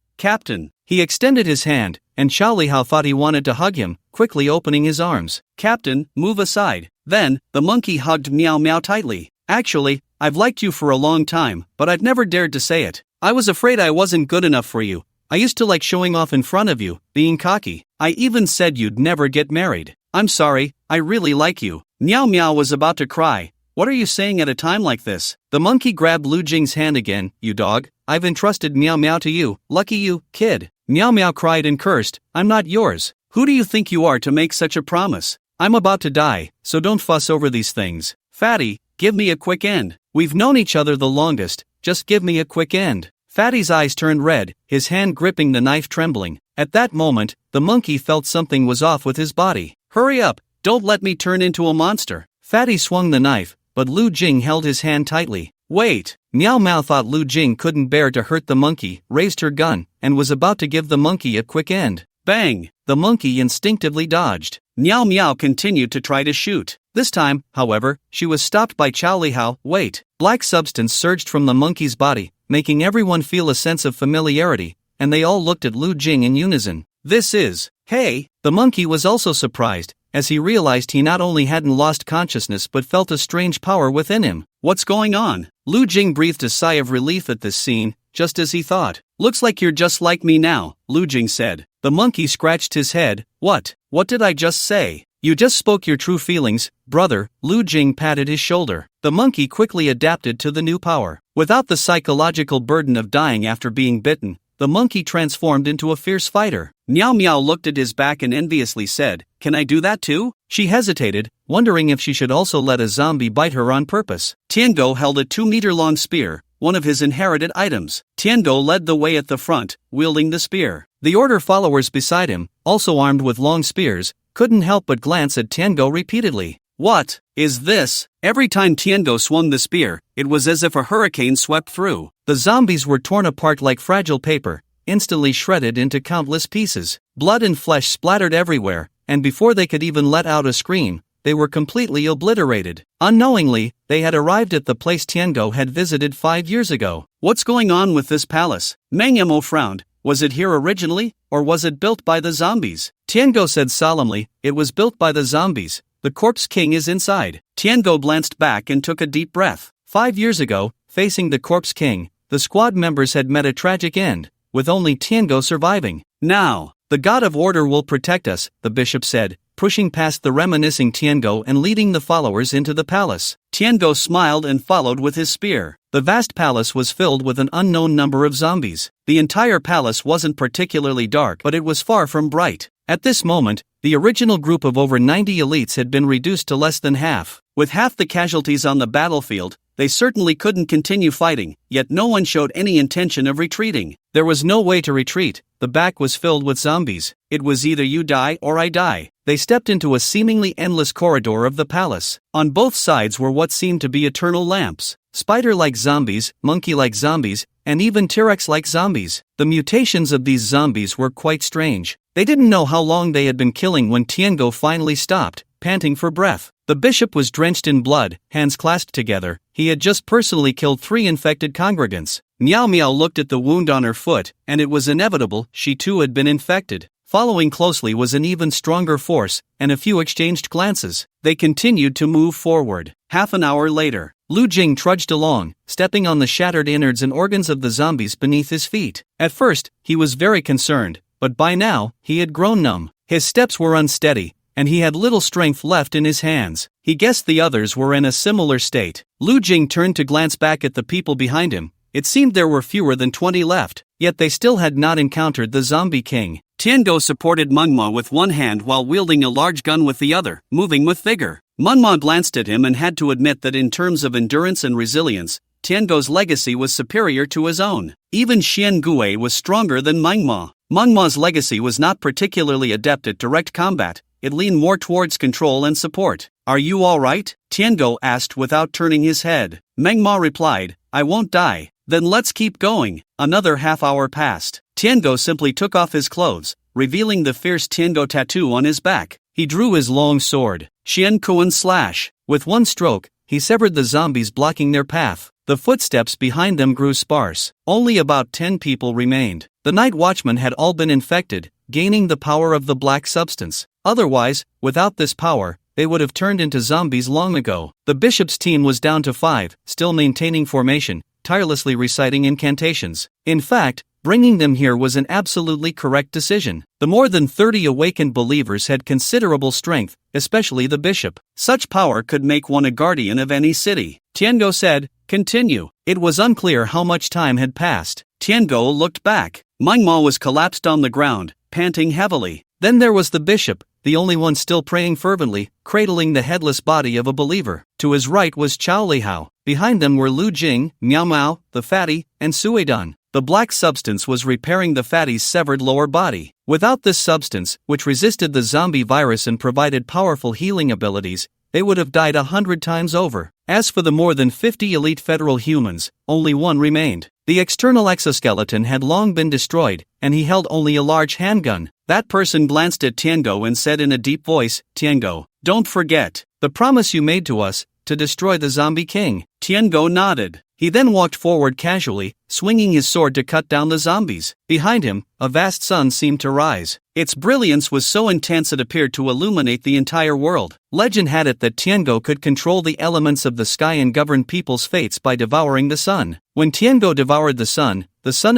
He extended his hand, and Xiaolihao thought he wanted to hug him, quickly opening his arms. Captain, move aside. Then, the monkey hugged Meow Meow tightly. Actually, I've liked you for a long time, but I've never dared to say it. I was afraid I wasn't good enough for you. I used to like showing off in front of you, being cocky. I even said you'd never get married. I'm sorry, I really like you. Meow Meow was about to cry. What are you saying at a time like this? The monkey grabbed Lu Jing's hand again. You dog, I've entrusted Meow Meow to you. Lucky you, kid. Meow Meow cried and cursed. I'm not yours. Who do you think you are to make such a promise? I'm about to die, so don't fuss over these things. Fatty, give me a quick end. We've known each other the longest, just give me a quick end. Fatty's eyes turned red, his hand gripping the knife trembling. At that moment, the monkey felt something was off with his body. Hurry up, don't let me turn into a monster. Fatty swung the knife, but Lu Jing held his hand tightly. Wait! Meow Meow thought Lu Jing couldn't bear to hurt the monkey, raised her gun, and was about to give the monkey a quick end. Bang! The monkey instinctively dodged. Meow Meow continued to try to shoot. This time, however, she was stopped by Xiaolihao. Wait! Black substance surged from the monkey's body, making everyone feel a sense of familiarity, and they all looked at Lu Jing in unison. This is... Hey! The monkey was also surprised, as he realized he not only hadn't lost consciousness but felt a strange power within him. What's going on? Lu Jing breathed a sigh of relief at this scene, just as he thought. Looks like you're just like me now, Lu Jing said. The monkey scratched his head. What did I just say? You just spoke your true feelings, brother. Lu Jing patted his shoulder. The monkey quickly adapted to the new power. Without the psychological burden of dying after being bitten, the monkey transformed into a fierce fighter. Meow Meow looked at his back and enviously said, "Can I do that too?" She hesitated, wondering if she should also let a zombie bite her on purpose. Tiango held a 2-meter-long spear, one of his inherited items. Tiango led the way at the front, wielding the spear. The order followers beside him, also armed with long spears, couldn't help but glance at Tiango repeatedly. "What is this?" Every time Tiango swung the spear, it was as if a hurricane swept through. The zombies were torn apart like fragile paper, instantly shredded into countless pieces. Blood and flesh splattered everywhere, and before they could even let out a scream, they were completely obliterated. Unknowingly, they had arrived at the place Tiango had visited 5 years ago. "What's going on with this palace?" Mangmo frowned. "Was it here originally, or was it built by the zombies?" Tiango said solemnly, "It was built by the zombies. The corpse king is inside." Tiango glanced back and took a deep breath. 5 years ago, facing the corpse king, the squad members had met a tragic end, with only Tiango surviving. "Now, the god of order will protect us," the bishop said, pushing past the reminiscing Tiango and leading the followers into the palace. Tiango smiled and followed with his spear. The vast palace was filled with an unknown number of zombies. The entire palace wasn't particularly dark, but it was far from bright. At this moment, the original group of over 90 elites had been reduced to less than half. With half the casualties on the battlefield, they certainly couldn't continue fighting, yet no one showed any intention of retreating. There was no way to retreat. The back was filled with zombies. It was either you die or I die. They stepped into a seemingly endless corridor of the palace. On both sides were what seemed to be eternal lamps. Spider-like zombies, monkey-like zombies, and even T-Rex-like zombies. The mutations of these zombies were quite strange. They didn't know how long they had been killing when Tiango finally stopped, panting for breath. The bishop was drenched in blood, hands clasped together. He had just personally killed 3 infected congregants. Meow Meow looked at the wound on her foot, and it was inevitable, she too had been infected. Following closely was an even stronger force, and a few exchanged glances. They continued to move forward. Half an hour later, Lu Jing trudged along, stepping on the shattered innards and organs of the zombies beneath his feet. At first, he was very concerned, but by now, he had grown numb. His steps were unsteady, and he had little strength left in his hands. He guessed the others were in a similar state. Lu Jing turned to glance back at the people behind him. It seemed there were fewer than 20 left, yet they still had not encountered the zombie king. Tiango supported Manhwa with one hand while wielding a large gun with the other, moving with vigor. Manhwa glanced at him and had to admit that in terms of endurance and resilience, Tiango's legacy was superior to his own. Even Xian Gui was stronger than Manhwa. Manhwa's legacy was not particularly adept at direct combat. It leaned more towards control and support. "Are you all right?" Tiango asked without turning his head. Manhwa replied, "I won't die." "Then let's keep going." Another half hour passed. Tiango simply took off his clothes, revealing the fierce Tiango tattoo on his back. He drew his long sword, Xian Kuan Slash. With one stroke, he severed the zombies blocking their path. The footsteps behind them grew sparse. Only about 10 people remained. The night watchmen had all been infected, gaining the power of the black substance. Otherwise, without this power, they would have turned into zombies long ago. The bishop's team was down to 5, still maintaining formation, tirelessly reciting incantations. In fact, bringing them here was an absolutely correct decision. The more than 30 awakened believers had considerable strength, especially the bishop. Such power could make one a guardian of any city. Tiango said, "Continue." It was unclear how much time had passed. Tiango looked back. Manhwa was collapsed on the ground, panting heavily. Then there was the bishop, the only one still praying fervently, cradling the headless body of a believer. To his right was Chao Lihao. Behind them were Lu Jing, Miao Mao, the fatty, and Suidan. The black substance was repairing the fatty's severed lower body. Without this substance, which resisted the zombie virus and provided powerful healing abilities, they would have died 100 times over. As for the more than 50 elite federal humans, only one remained. The external exoskeleton had long been destroyed, and he held only a large handgun. That person glanced at Tiango and said in a deep voice, "Tiango, don't forget the promise you made to us, to destroy the zombie king." Tiango nodded. He then walked forward casually, swinging his sword to cut down the zombies. Behind him, a vast sun seemed to rise. Its brilliance was so intense it appeared to illuminate the entire world. Legend had it that Tiango could control the elements of the sky and govern people's fates by devouring the sun. When Tiango devoured the sun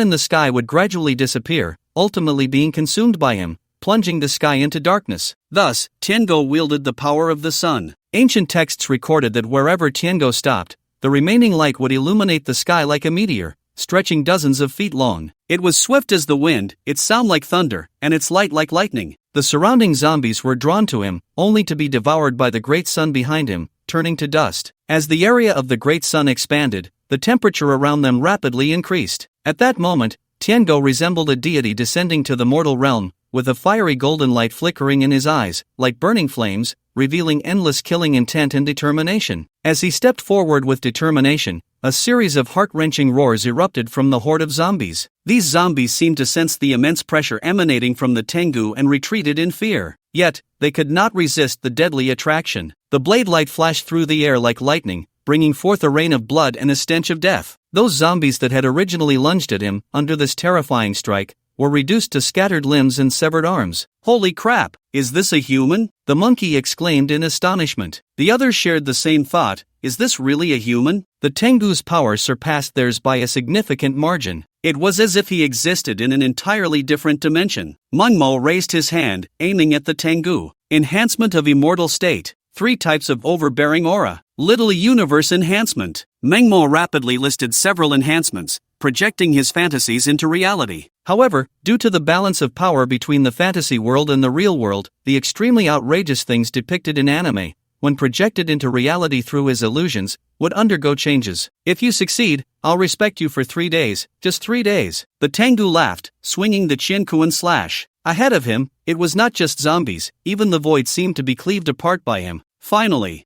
in the sky would gradually disappear, ultimately being consumed by him, plunging the sky into darkness. Thus, Tiango wielded the power of the sun. Ancient texts recorded that wherever Tiango stopped, the remaining light would illuminate the sky like a meteor, stretching dozens of feet long. It was swift as the wind, its sound like thunder, and its light like lightning. The surrounding zombies were drawn to him, only to be devoured by the great sun behind him, turning to dust. As the area of the great sun expanded, the temperature around them rapidly increased. At that moment, Tiango resembled a deity descending to the mortal realm, with a fiery golden light flickering in his eyes, like burning flames, revealing endless killing intent and determination. As he stepped forward with determination, a series of heart-wrenching roars erupted from the horde of zombies. These zombies seemed to sense the immense pressure emanating from the Tengu and retreated in fear. Yet, they could not resist the deadly attraction. The blade light flashed through the air like lightning, bringing forth a rain of blood and a stench of death. Those zombies that had originally lunged at him, under this terrifying strike, were reduced to scattered limbs and severed arms. "Holy crap, is this a human?" the monkey exclaimed in astonishment. The others shared the same thought, "Is this really a human?" The Tengu's power surpassed theirs by a significant margin. It was as if he existed in an entirely different dimension. Manhwa raised his hand, aiming at the Tengu. Enhancement of immortal state. 3 types of overbearing aura. Little universe enhancement. Manhwa rapidly listed several enhancements, projecting his fantasies into reality. However, due to the balance of power between the fantasy world and the real world, the extremely outrageous things depicted in anime, when projected into reality through his illusions, would undergo changes. "If you succeed, I'll respect you for 3 days, just 3 days. The Tengu laughed, swinging the Chinkuan slash. Ahead of him, it was not just zombies, even the void seemed to be cleaved apart by him. Finally,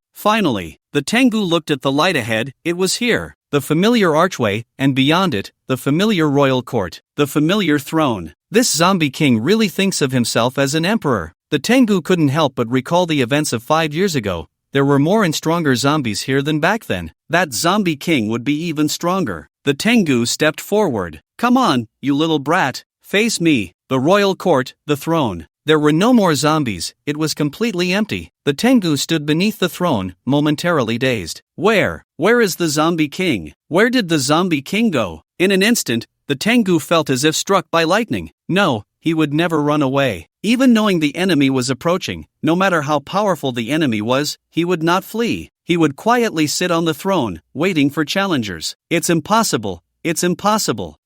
the Tengu looked at the light ahead. It was here. The familiar archway, and beyond it, the familiar royal court, the familiar throne. This zombie king really thinks of himself as an emperor. The Tengu couldn't help but recall the events of 5 years ago. There were more and stronger zombies here than back then. That zombie king would be even stronger. The Tengu stepped forward. "Come on, you little brat, face me." The royal court, the throne. There were no more zombies, it was completely empty. The Tengu stood beneath the throne, momentarily dazed. Where is the zombie king? Where did the zombie king go? In an instant, the Tengu felt as if struck by lightning. No, he would never run away. Even knowing the enemy was approaching, no matter how powerful the enemy was, he would not flee. He would quietly sit on the throne, waiting for challengers. It's impossible,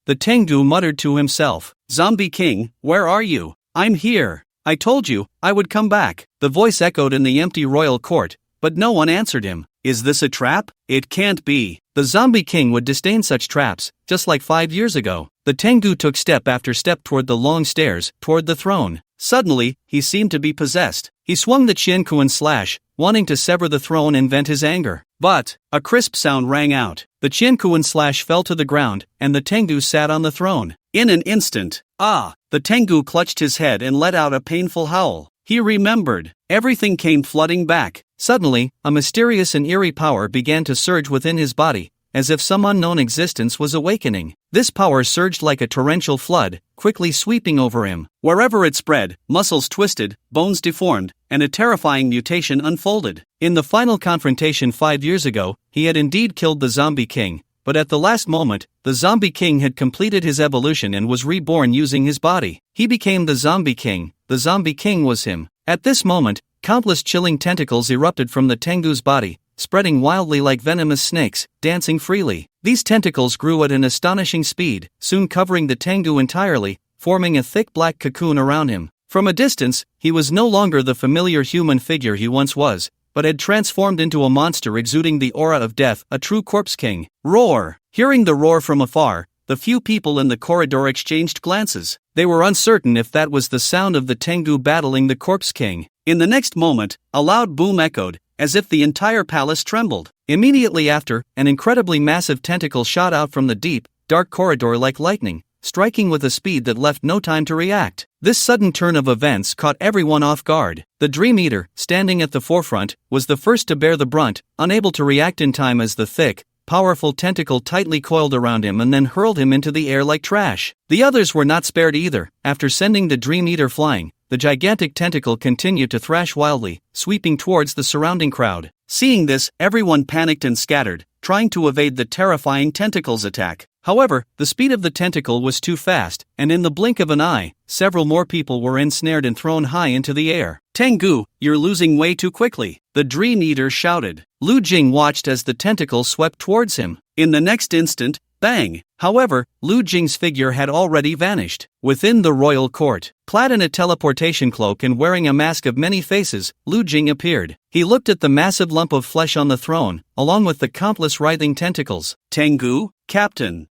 the Tengu muttered to himself. "Zombie king, where are you? I'm here. I told you, I would come back." The voice echoed in the empty royal court, but no one answered him. Is this a trap? It can't be. The zombie king would disdain such traps, just like 5 years ago. The Tengu took step after step toward the long stairs, toward the throne. Suddenly, he seemed to be possessed. He swung the Chinkuan slash, wanting to sever the throne and vent his anger. But a crisp sound rang out. The Chinkuan slash fell to the ground, and the Tengu sat on the throne. In an instant, the Tengu clutched his head and let out a painful howl. He remembered. Everything came flooding back. Suddenly, a mysterious and eerie power began to surge within his body, as if some unknown existence was awakening. This power surged like a torrential flood, quickly sweeping over him. Wherever it spread, muscles twisted, bones deformed, and a terrifying mutation unfolded. In the final confrontation 5 years ago, he had indeed killed the zombie king, but at the last moment, the zombie king had completed his evolution and was reborn using his body. He became the zombie king. The zombie king was him. At this moment, countless chilling tentacles erupted from the Tengu's body, spreading wildly like venomous snakes, dancing freely. These tentacles grew at an astonishing speed, soon covering the Tengu entirely, forming a thick black cocoon around him. From a distance, he was no longer the familiar human figure he once was, but had transformed into a monster exuding the aura of death, a true corpse king. Roar! Hearing the roar from afar, the few people in the corridor exchanged glances. They were uncertain if that was the sound of the Tengu battling the corpse king. In the next moment, a loud boom echoed, as if the entire palace trembled. Immediately after, an incredibly massive tentacle shot out from the deep, dark corridor like lightning, striking with a speed that left no time to react. This sudden turn of events caught everyone off guard. The Dream Eater, standing at the forefront, was the first to bear the brunt, unable to react in time as the thick, powerful tentacle tightly coiled around him and then hurled him into the air like trash. The others were not spared either. After sending the Dream Eater flying, the gigantic tentacle continued to thrash wildly, sweeping towards the surrounding crowd. Seeing this, everyone panicked and scattered, trying to evade the terrifying tentacle's attack. However, the speed of the tentacle was too fast, and in the blink of an eye, several more people were ensnared and thrown high into the air. "Tengu, you're losing way too quickly," the Dream Eater shouted. Lu Jing watched as the tentacle swept towards him. In the next instant, Bang! However, Lu Jing's figure had already vanished. Within the royal court, clad in a teleportation cloak and wearing a mask of many faces, Lu Jing appeared. He looked at the massive lump of flesh on the throne, along with the countless writhing tentacles. Tengu, Captain,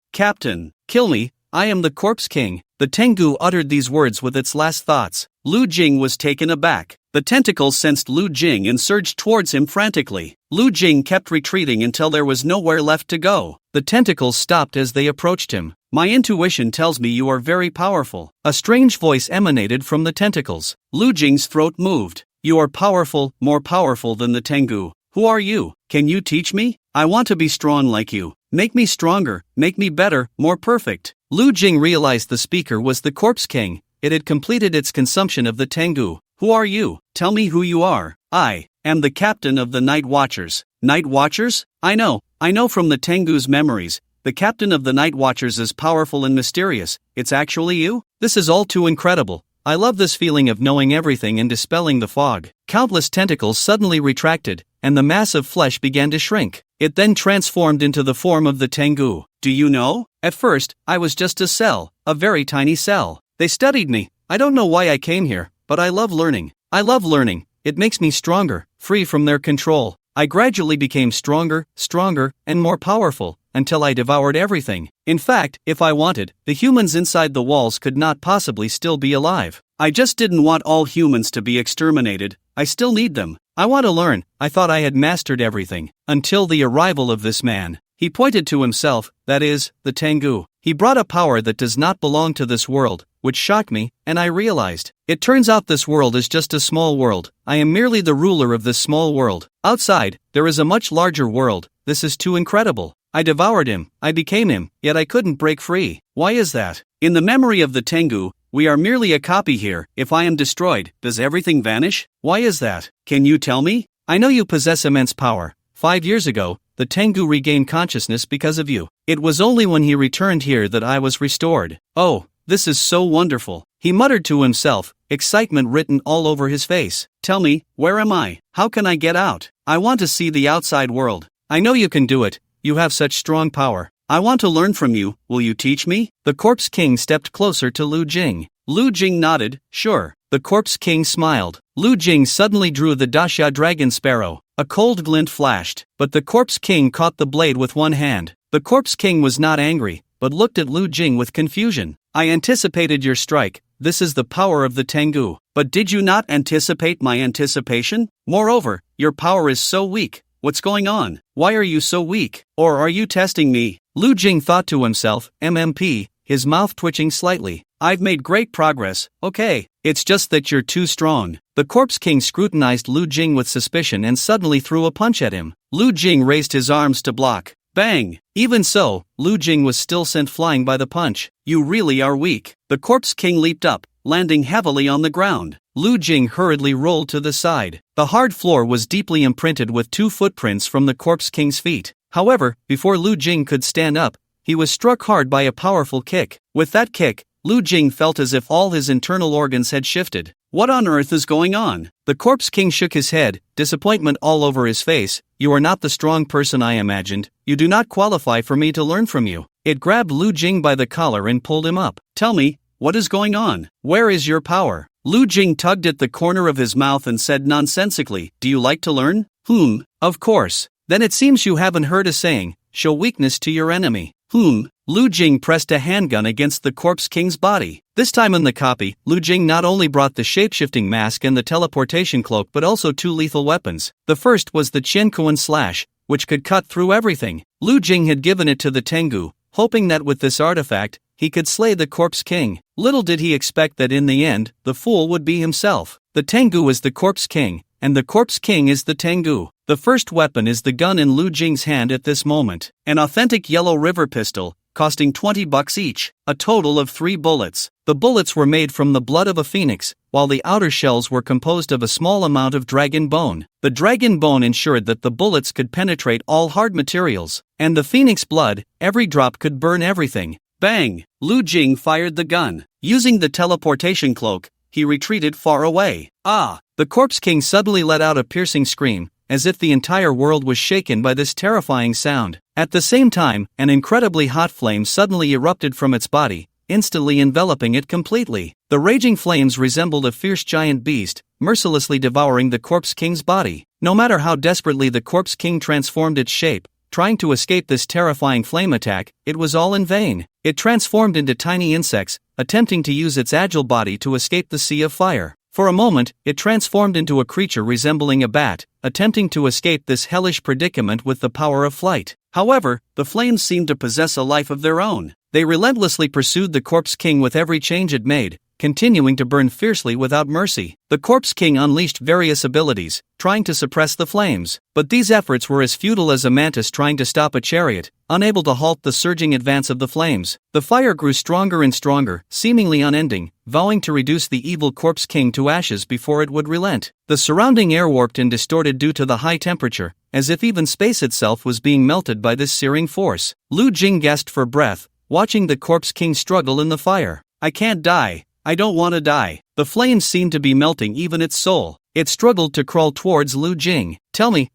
kill me, I am the Corpse King. The Tengu uttered these words with its last thoughts. Lu Jing was taken aback. The tentacles sensed Lu Jing and surged towards him frantically. Lu Jing kept retreating until there was nowhere left to go. The tentacles stopped as they approached him. My intuition tells me you are very powerful. A strange voice emanated from the tentacles. Lu Jing's throat moved. You are powerful, more powerful than the Tengu. Who are you? Can you teach me? I want to be strong like you. Make me stronger, make me better, more perfect. Lu Jing realized the speaker was the Corpse King. It had completed its consumption of the Tengu. Who are you? Tell me who you are. I am the captain of the Night Watchers. Night Watchers? I know from the Tengu's memories. The captain of the Night Watchers is powerful and mysterious. It's actually you? This is all too incredible. I love this feeling of knowing everything and dispelling the fog. Countless tentacles suddenly retracted, and the mass of flesh began to shrink. It then transformed into the form of the Tengu. Do you know? At first, I was just a cell, a very tiny cell. They studied me. I don't know why I came here, but I love learning. It makes me stronger, free from their control. I gradually became stronger, and more powerful, until I devoured everything. In fact, if I wanted, the humans inside the walls could not possibly still be alive. I just didn't want all humans to be exterminated. I still need them. I want to learn. I thought I had mastered everything, until the arrival of this man. He pointed to himself, that is, the Tengu. He brought a power that does not belong to this world, which shocked me, and I realized. It turns out this world is just a small world. I am merely the ruler of this small world. Outside, there is a much larger world. This is too incredible. I devoured him, I became him, yet I couldn't break free. Why is that? In the memory of the Tengu, we are merely a copy here. If I am destroyed, does everything vanish? Why is that? Can you tell me? I know you possess immense power. 5 years ago, the Tengu regained consciousness because of you. It was only when he returned here that I was restored. Oh, this is so wonderful. He muttered to himself, excitement written all over his face. Tell me, where am I? How can I get out? I want to see the outside world. I know you can do it. You have such strong power. I want to learn from you. Will you teach me? The Corpse King stepped closer to Lu Jing. Lu Jing nodded, sure. The Corpse King smiled. Lu Jing suddenly drew the Dasha Dragon Sparrow. A cold glint flashed, but the Corpse King caught the blade with one hand. The Corpse King was not angry, but looked at Lu Jing with confusion. I anticipated your strike. This is the power of the Tengu. But did you not anticipate my anticipation? Moreover, your power is so weak. What's going on? Why are you so weak? Or are you testing me? Lu Jing thought to himself, MMP, his mouth twitching slightly. I've made great progress, okay. It's just that you're too strong. The Corpse King scrutinized Lu Jing with suspicion and suddenly threw a punch at him. Lu Jing raised his arms to block. Bang! Even so, Lu Jing was still sent flying by the punch. You really are weak. The Corpse King leaped up, landing heavily on the ground. Lu Jing hurriedly rolled to the side. The hard floor was deeply imprinted with 2 footprints from the Corpse King's feet. However, before Lu Jing could stand up, he was struck hard by a powerful kick. With that kick, Lu Jing felt as if all his internal organs had shifted. What on earth is going on? The Corpse King shook his head, disappointment all over his face. You are not the strong person I imagined. You do not qualify for me to learn from you. It grabbed Lu Jing by the collar and pulled him up. Tell me, what is going on? Where is your power? Lu Jing tugged at the corner of his mouth and said nonsensically, do you like to learn? Of course. Then it seems you haven't heard a saying, show weakness to your enemy. Lu Jing pressed a handgun against the Corpse King's body. This time in the copy, Lu Jing not only brought the shapeshifting mask and the teleportation cloak but also 2 lethal weapons. The first was the Qiankuan slash, which could cut through everything. Lu Jing had given it to the Tengu, hoping that with this artifact, he could slay the Corpse King. Little did he expect that in the end, the fool would be himself. The Tengu is the Corpse King, and the Corpse King is the Tengu. The first weapon is the gun in Lu Jing's hand at this moment. An authentic yellow river pistol, costing $20 each, a total of 3 bullets. The bullets were made from the blood of a phoenix, while the outer shells were composed of a small amount of dragon bone. The dragon bone ensured that the bullets could penetrate all hard materials, and the phoenix blood, every drop could burn everything. Bang! Lu Jing fired the gun. Using the teleportation cloak, he retreated far away. Ah! The Corpse King suddenly let out a piercing scream, as if the entire world was shaken by this terrifying sound. At the same time, an incredibly hot flame suddenly erupted from its body, instantly enveloping it completely. The raging flames resembled a fierce giant beast, mercilessly devouring the Corpse King's body. No matter how desperately the Corpse King transformed its shape, trying to escape this terrifying flame attack, it was all in vain. It transformed into tiny insects, attempting to use its agile body to escape the sea of fire. For a moment, it transformed into a creature resembling a bat, attempting to escape this hellish predicament with the power of flight. However, the flames seemed to possess a life of their own. They relentlessly pursued the Corpse King with every change it made, continuing to burn fiercely without mercy. The Corpse King unleashed various abilities, trying to suppress the flames, but these efforts were as futile as a mantis trying to stop a chariot, unable to halt the surging advance of the flames. The fire grew stronger and stronger, seemingly unending, vowing to reduce the evil Corpse King to ashes before it would relent. The surrounding air warped and distorted due to the high temperature, as if even space itself was being melted by this searing force. Lu Jing gasped for breath, watching the Corpse King struggle in the fire. "I can't die. I don't want to die." The flames seemed to be melting even its soul. It struggled to crawl towards Lu Jing. Tell me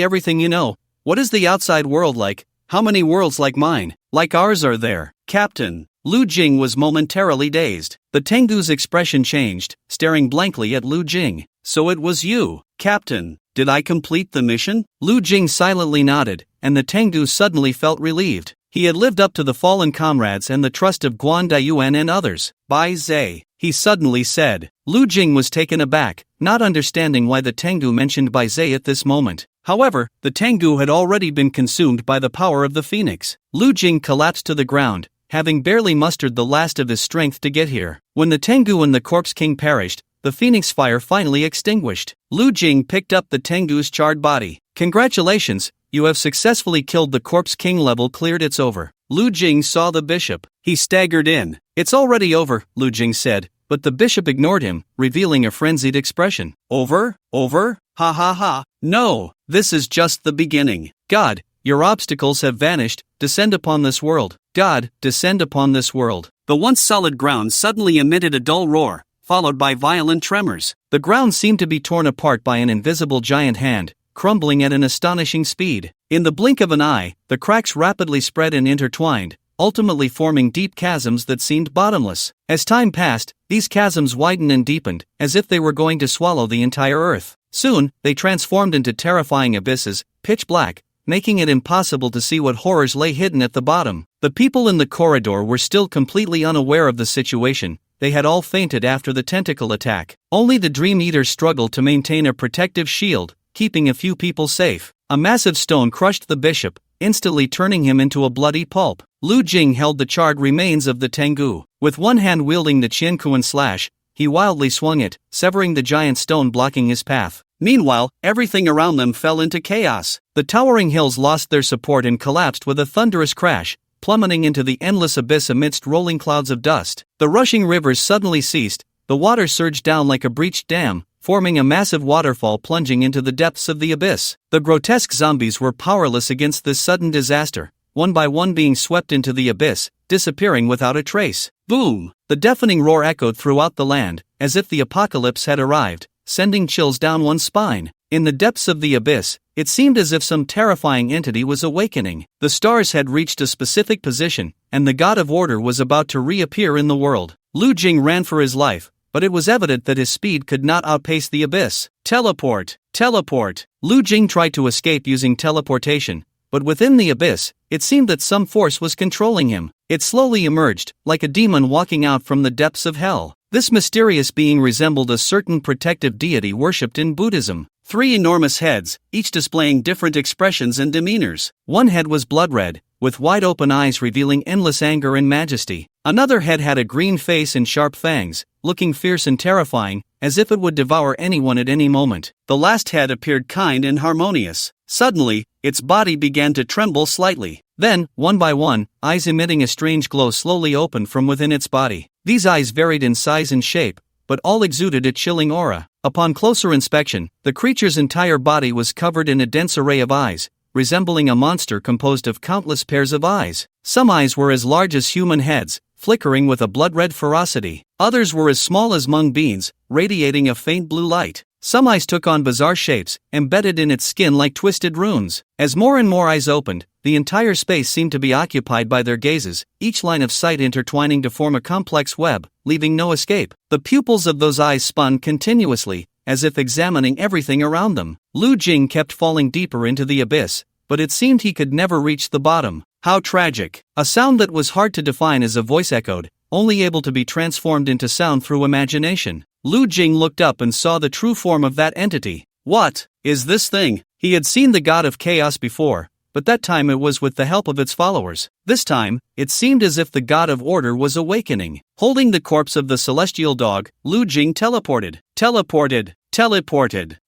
everything you know. What is the outside world like? How many worlds like mine, like ours, are there?" "Captain." Lu Jing was momentarily dazed. The Tengu's expression changed, staring blankly at Lu Jing. "So it was you, Captain. Did I complete the mission?" Lu Jing silently nodded, and the Tengu suddenly felt relieved. He had lived up to the fallen comrades and the trust of Guan Dayuan and others. "Bai Zhe," he suddenly said. Lu Jing was taken aback, not understanding why the Tengu mentioned Bai Zhe at this moment. However, the Tengu had already been consumed by the power of the phoenix. Lu Jing collapsed to the ground, having barely mustered the last of his strength to get here. When the Tengu and the Corpse King perished, the phoenix fire finally extinguished. Lu Jing picked up the Tengu's charred body. "Congratulations, you have successfully killed the Corpse King. Level cleared, it's over." Lu Jing saw the bishop. He staggered in. "It's already over," Lu Jing said, but the bishop ignored him, revealing a frenzied expression. Over? Ha ha ha. "No, this is just the beginning. God, your obstacles have vanished. Descend upon this world. God, descend upon this world." The once solid ground suddenly emitted a dull roar, followed by violent tremors. The ground seemed to be torn apart by an invisible giant hand, crumbling at an astonishing speed. In the blink of an eye, the cracks rapidly spread and intertwined, ultimately forming deep chasms that seemed bottomless. As time passed, these chasms widened and deepened, as if they were going to swallow the entire earth. Soon, they transformed into terrifying abysses, pitch black, making it impossible to see what horrors lay hidden at the bottom. The people in the corridor were still completely unaware of the situation. They had all fainted after the tentacle attack. Only the Dream Eaters struggled to maintain a protective shield, keeping a few people safe. A massive stone crushed the bishop, instantly turning him into a bloody pulp. Lu Jing held the charred remains of the Tengu. With one hand wielding the Qiankuan slash, he wildly swung it, severing the giant stone blocking his path. Meanwhile, everything around them fell into chaos. The towering hills lost their support and collapsed with a thunderous crash, plummeting into the endless abyss amidst rolling clouds of dust. The rushing rivers suddenly ceased, the water surged down like a breached dam, forming a massive waterfall plunging into the depths of the abyss. The grotesque zombies were powerless against this sudden disaster, one by one being swept into the abyss, disappearing without a trace. Boom! The deafening roar echoed throughout the land, as if the apocalypse had arrived, sending chills down one's spine. In the depths of the abyss, it seemed as if some terrifying entity was awakening. The stars had reached a specific position, and the god of order was about to reappear in the world. Lu Jing ran for his life, but it was evident that his speed could not outpace the abyss. Teleport! Teleport! Lu Jing tried to escape using teleportation, but within the abyss, it seemed that some force was controlling him. It slowly emerged, like a demon walking out from the depths of hell. This mysterious being resembled a certain protective deity worshipped in Buddhism. 3 enormous heads, each displaying different expressions and demeanors. One head was blood red, with wide-open eyes revealing endless anger and majesty. Another head had a green face and sharp fangs, looking fierce and terrifying, as if it would devour anyone at any moment. The last head appeared kind and harmonious. Suddenly, its body began to tremble slightly. Then, one by one, eyes emitting a strange glow slowly opened from within its body. These eyes varied in size and shape, but all exuded a chilling aura. Upon closer inspection, the creature's entire body was covered in a dense array of eyes, resembling a monster composed of countless pairs of eyes. Some eyes were as large as human heads, flickering with a blood-red ferocity. Others were as small as mung beans, radiating a faint blue light. Some eyes took on bizarre shapes, embedded in its skin like twisted runes. As more and more eyes opened, the entire space seemed to be occupied by their gazes, each line of sight intertwining to form a complex web, leaving no escape. The pupils of those eyes spun continuously, as if examining everything around them. Lu Jing kept falling deeper into the abyss, but it seemed he could never reach the bottom. How tragic! A sound that was hard to define as a voice echoed, only able to be transformed into sound through imagination. Lu Jing looked up and saw the true form of that entity. What is this thing? He had seen the god of chaos before, but that time it was with the help of its followers. This time, it seemed as if the god of order was awakening. Holding the corpse of the celestial dog, Lu Jing teleported.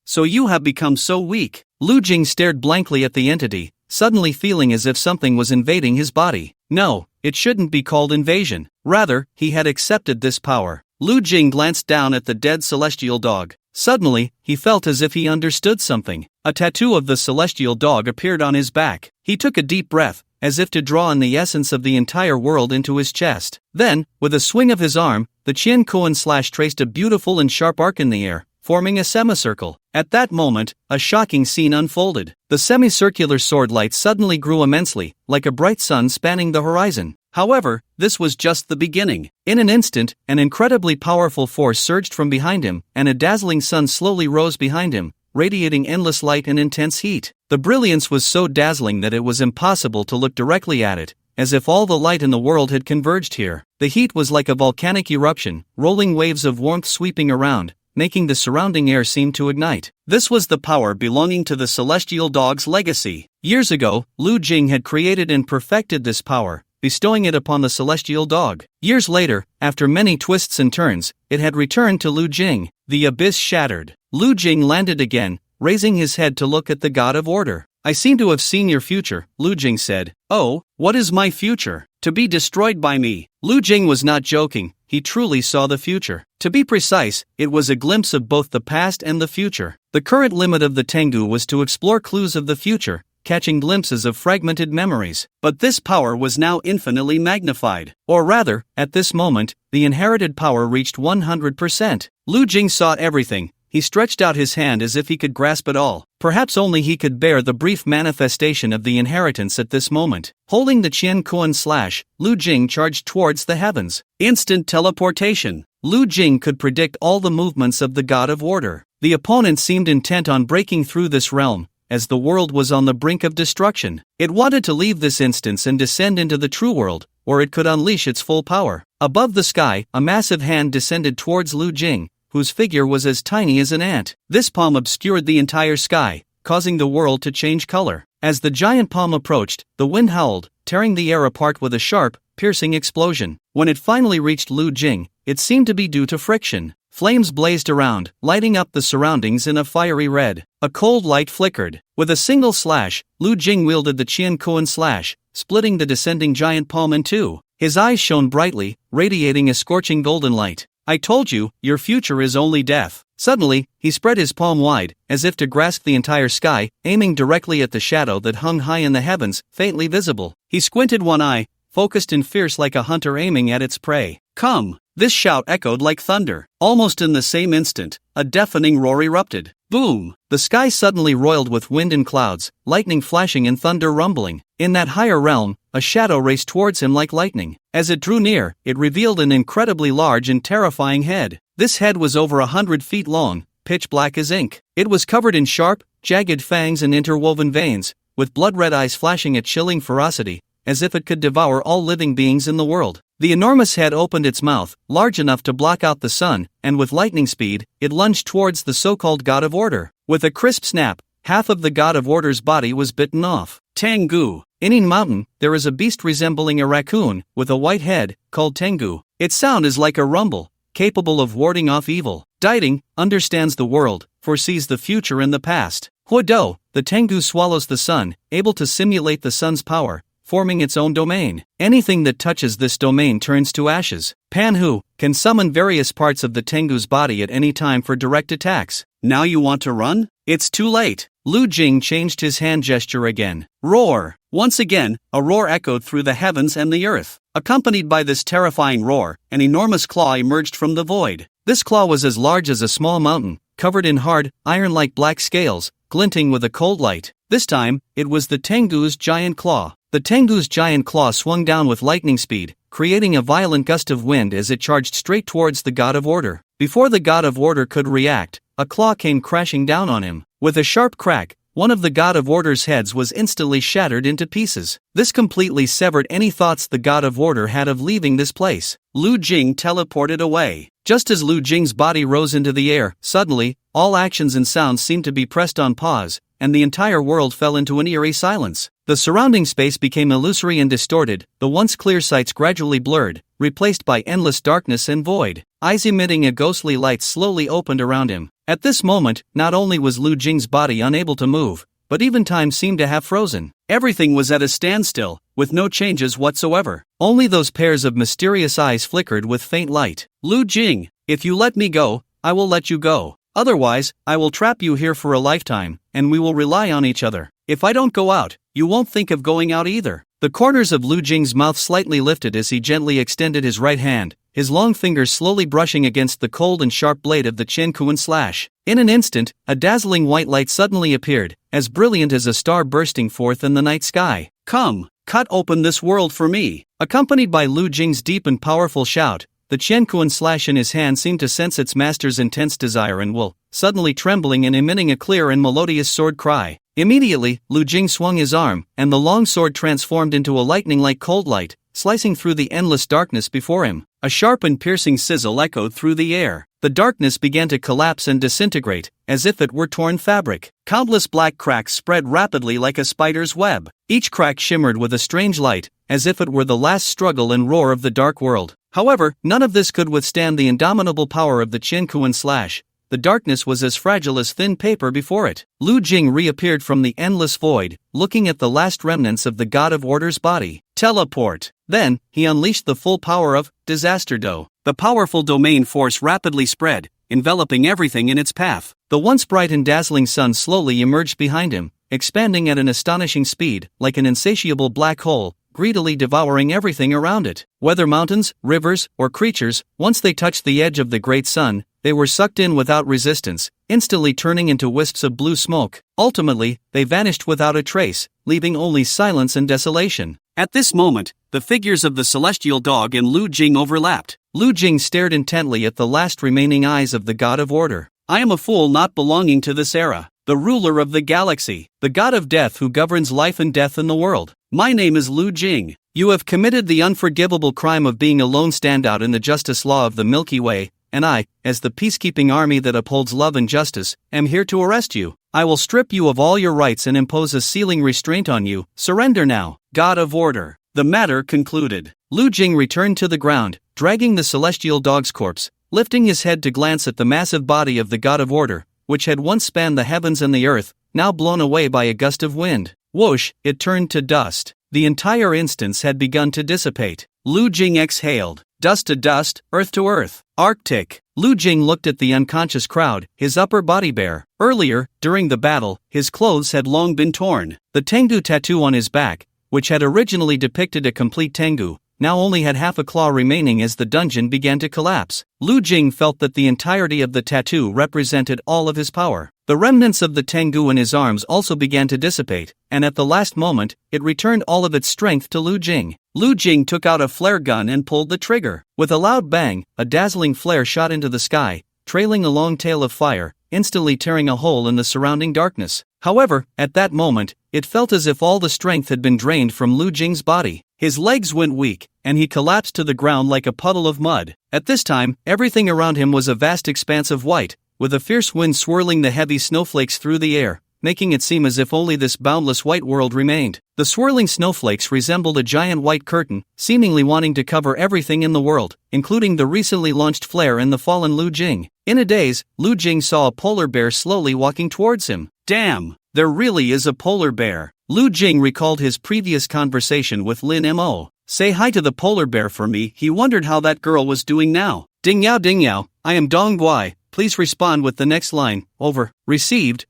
So you have become so weak. Lu Jing stared blankly at the entity, suddenly feeling as if something was invading his body. No, it shouldn't be called invasion. Rather, he had accepted this power. Lu Jing glanced down at the dead celestial dog. Suddenly, he felt as if he understood something. A tattoo of the celestial dog appeared on his back. He took a deep breath, as if to draw in the essence of the entire world into his chest. Then, with a swing of his arm, the Qian Kuan slash traced a beautiful and sharp arc in the air, forming a semicircle. At that moment, a shocking scene unfolded. The semicircular sword light suddenly grew immensely, like a bright sun spanning the horizon. However, this was just the beginning. In an instant, an incredibly powerful force surged from behind him, and a dazzling sun slowly rose behind him, radiating endless light and intense heat. The brilliance was so dazzling that it was impossible to look directly at it, as if all the light in the world had converged here. The heat was like a volcanic eruption, rolling waves of warmth sweeping around, making the surrounding air seem to ignite. This was the power belonging to the celestial dog's legacy. Years ago, Lu Jing had created and perfected this power, bestowing it upon the celestial dog. Years later, after many twists and turns, it had returned to Lu Jing. The abyss shattered. Lu Jing landed again, raising his head to look at the god of order. I seem to have seen your future, Lu Jing said. Oh, what is my future? To be destroyed by me. Lu Jing was not joking, he truly saw the future. To be precise, it was a glimpse of both the past and the future. The current limit of the Tengu was to explore clues of the future, catching glimpses of fragmented memories. But this power was now infinitely magnified. Or rather, at this moment, the inherited power reached 100%. Lu Jing saw everything. He stretched out his hand as if he could grasp it all. Perhaps only he could bear the brief manifestation of the inheritance at this moment. Holding the Qian Kuan slash, Lu Jing charged towards the heavens. Instant teleportation. Lu Jing could predict all the movements of the god of order. The opponent seemed intent on breaking through this realm, as the world was on the brink of destruction. It wanted to leave this instance and descend into the true world, or it could unleash its full power. Above the sky, a massive hand descended towards Lu Jing, whose figure was as tiny as an ant. This palm obscured the entire sky, causing the world to change color. As the giant palm approached, the wind howled, tearing the air apart with a sharp, piercing explosion. When it finally reached Lu Jing, it seemed to be due to friction. Flames blazed around, lighting up the surroundings in a fiery red. A cold light flickered. With a single slash, Lu Jing wielded the Qian Kuan slash, splitting the descending giant palm in two. His eyes shone brightly, radiating a scorching golden light. I told you, your future is only death. Suddenly, he spread his palm wide, as if to grasp the entire sky, aiming directly at the shadow that hung high in the heavens, faintly visible. He squinted one eye, focused and fierce like a hunter aiming at its prey. Come! This shout echoed like thunder. Almost in the same instant, a deafening roar erupted. Boom! The sky suddenly roiled with wind and clouds, lightning flashing and thunder rumbling. In that higher realm, a shadow raced towards him like lightning. As it drew near, it revealed an incredibly large and terrifying head. This head was over 100 feet long, pitch black as ink. It was covered in sharp, jagged fangs and interwoven veins, with blood-red eyes flashing a chilling ferocity, as if it could devour all living beings in the world. The enormous head opened its mouth, large enough to block out the sun, and with lightning speed, it lunged towards the so-called God of Order. With a crisp snap, half of the God of Order's body was bitten off. Tengu. In Yin Mountain, there is a beast resembling a raccoon, with a white head, called Tengu. Its sound is like a rumble, capable of warding off evil. Dieting understands the world, foresees the future and the past. Huodo, the Tengu swallows the sun, able to simulate the sun's power, forming its own domain. Anything that touches this domain turns to ashes. Panhu can summon various parts of the Tengu's body at any time for direct attacks. Now you want to run? It's too late. Lu Jing changed his hand gesture again. Roar! Once again, a roar echoed through the heavens and the earth. Accompanied by this terrifying roar, an enormous claw emerged from the void. This claw was as large as a small mountain, covered in hard, iron-like black scales, glinting with a cold light. This time, it was the Tengu's giant claw. The Tengu's giant claw swung down with lightning speed, creating a violent gust of wind as it charged straight towards the God of Order. Before the God of Order could react, a claw came crashing down on him. With a sharp crack, one of the God of Order's heads was instantly shattered into pieces. This completely severed any thoughts the God of Order had of leaving this place. Lu Jing teleported away. Just as Lu Jing's body rose into the air, suddenly, all actions and sounds seemed to be pressed on pause, and the entire world fell into an eerie silence. The surrounding space became illusory and distorted, the once clear sights gradually blurred, replaced by endless darkness and void. Eyes emitting a ghostly light slowly opened around him. At this moment, not only was Lu Jing's body unable to move, but even time seemed to have frozen. Everything was at a standstill, with no changes whatsoever. Only those pairs of mysterious eyes flickered with faint light. Lu Jing, if you let me go, I will let you go. Otherwise, I will trap you here for a lifetime, and we will rely on each other. If I don't go out, you won't think of going out either. The corners of Lu Jing's mouth slightly lifted as he gently extended his right hand, his long fingers slowly brushing against the cold and sharp blade of the Qianquan slash. In an instant, a dazzling white light suddenly appeared, as brilliant as a star bursting forth in the night sky. Come, cut open this world for me. Accompanied by Lu Jing's deep and powerful shout, the Qianquan slash in his hand seemed to sense its master's intense desire and will, suddenly trembling and emitting a clear and melodious sword cry. Immediately, Lu Jing swung his arm, and the long sword transformed into a lightning-like cold light, slicing through the endless darkness before him. A sharp and piercing sizzle echoed through the air. The darkness began to collapse and disintegrate, as if it were torn fabric. Countless black cracks spread rapidly like a spider's web. Each crack shimmered with a strange light, as if it were the last struggle and roar of the dark world. However, none of this could withstand the indomitable power of the Qianquan slash. The darkness was as fragile as thin paper before it. Lu Jing reappeared from the endless void, looking at the last remnants of the God of Order's body. Teleport. Then, he unleashed the full power of Disaster Do. The powerful domain force rapidly spread, enveloping everything in its path. The once bright and dazzling sun slowly emerged behind him, expanding at an astonishing speed, like an insatiable black hole, greedily devouring everything around it. Whether mountains, rivers, or creatures, once they touched the edge of the great sun, they were sucked in without resistance, instantly turning into wisps of blue smoke. Ultimately, they vanished without a trace, leaving only silence and desolation. At this moment, the figures of the celestial dog and Lu Jing overlapped. Lu Jing stared intently at the last remaining eyes of the God of Order. I am a fool not belonging to this era, the ruler of the galaxy, the God of death who governs life and death in the world. My name is Lu Jing. You have committed the unforgivable crime of being a lone standout in the justice law of the Milky Way, and I, as the peacekeeping army that upholds love and justice, am here to arrest you. I will strip you of all your rights and impose a sealing restraint on you. Surrender now, God of Order. The matter concluded. Lu Jing returned to the ground, dragging the celestial dog's corpse, lifting his head to glance at the massive body of the God of Order, which had once spanned the heavens and the earth, now blown away by a gust of wind. Whoosh, it turned to dust. The entire instance had begun to dissipate. Lu Jing exhaled. Dust to dust, earth to earth. Arctic. Lu Jing looked at the unconscious crowd, his upper body bare. Earlier, during the battle, his clothes had long been torn. The Tengu tattoo on his back, which had originally depicted a complete Tengu, now only had half a claw remaining as the dungeon began to collapse. Lu Jing felt that the entirety of the tattoo represented all of his power. The remnants of the Tengu in his arms also began to dissipate, and at the last moment, it returned all of its strength to Lu Jing. Lu Jing took out a flare gun and pulled the trigger. With a loud bang, a dazzling flare shot into the sky, trailing a long tail of fire, instantly tearing a hole in the surrounding darkness. However, at that moment, it felt as if all the strength had been drained from Lu Jing's body. His legs went weak, and he collapsed to the ground like a puddle of mud. At this time, everything around him was a vast expanse of white, with a fierce wind swirling the heavy snowflakes through the air, making it seem as if only this boundless white world remained. The swirling snowflakes resembled a giant white curtain, seemingly wanting to cover everything in the world, including the recently launched flare and the fallen Lu Jing. In a daze, Lu Jing saw a polar bear slowly walking towards him. Damn, there really is a polar bear. Lu Jing recalled his previous conversation with Lin Mo. Say hi to the polar bear for me. He wondered how that girl was doing now. Ding yao, I am Dong Guai. Please respond with the next line. Over. Received.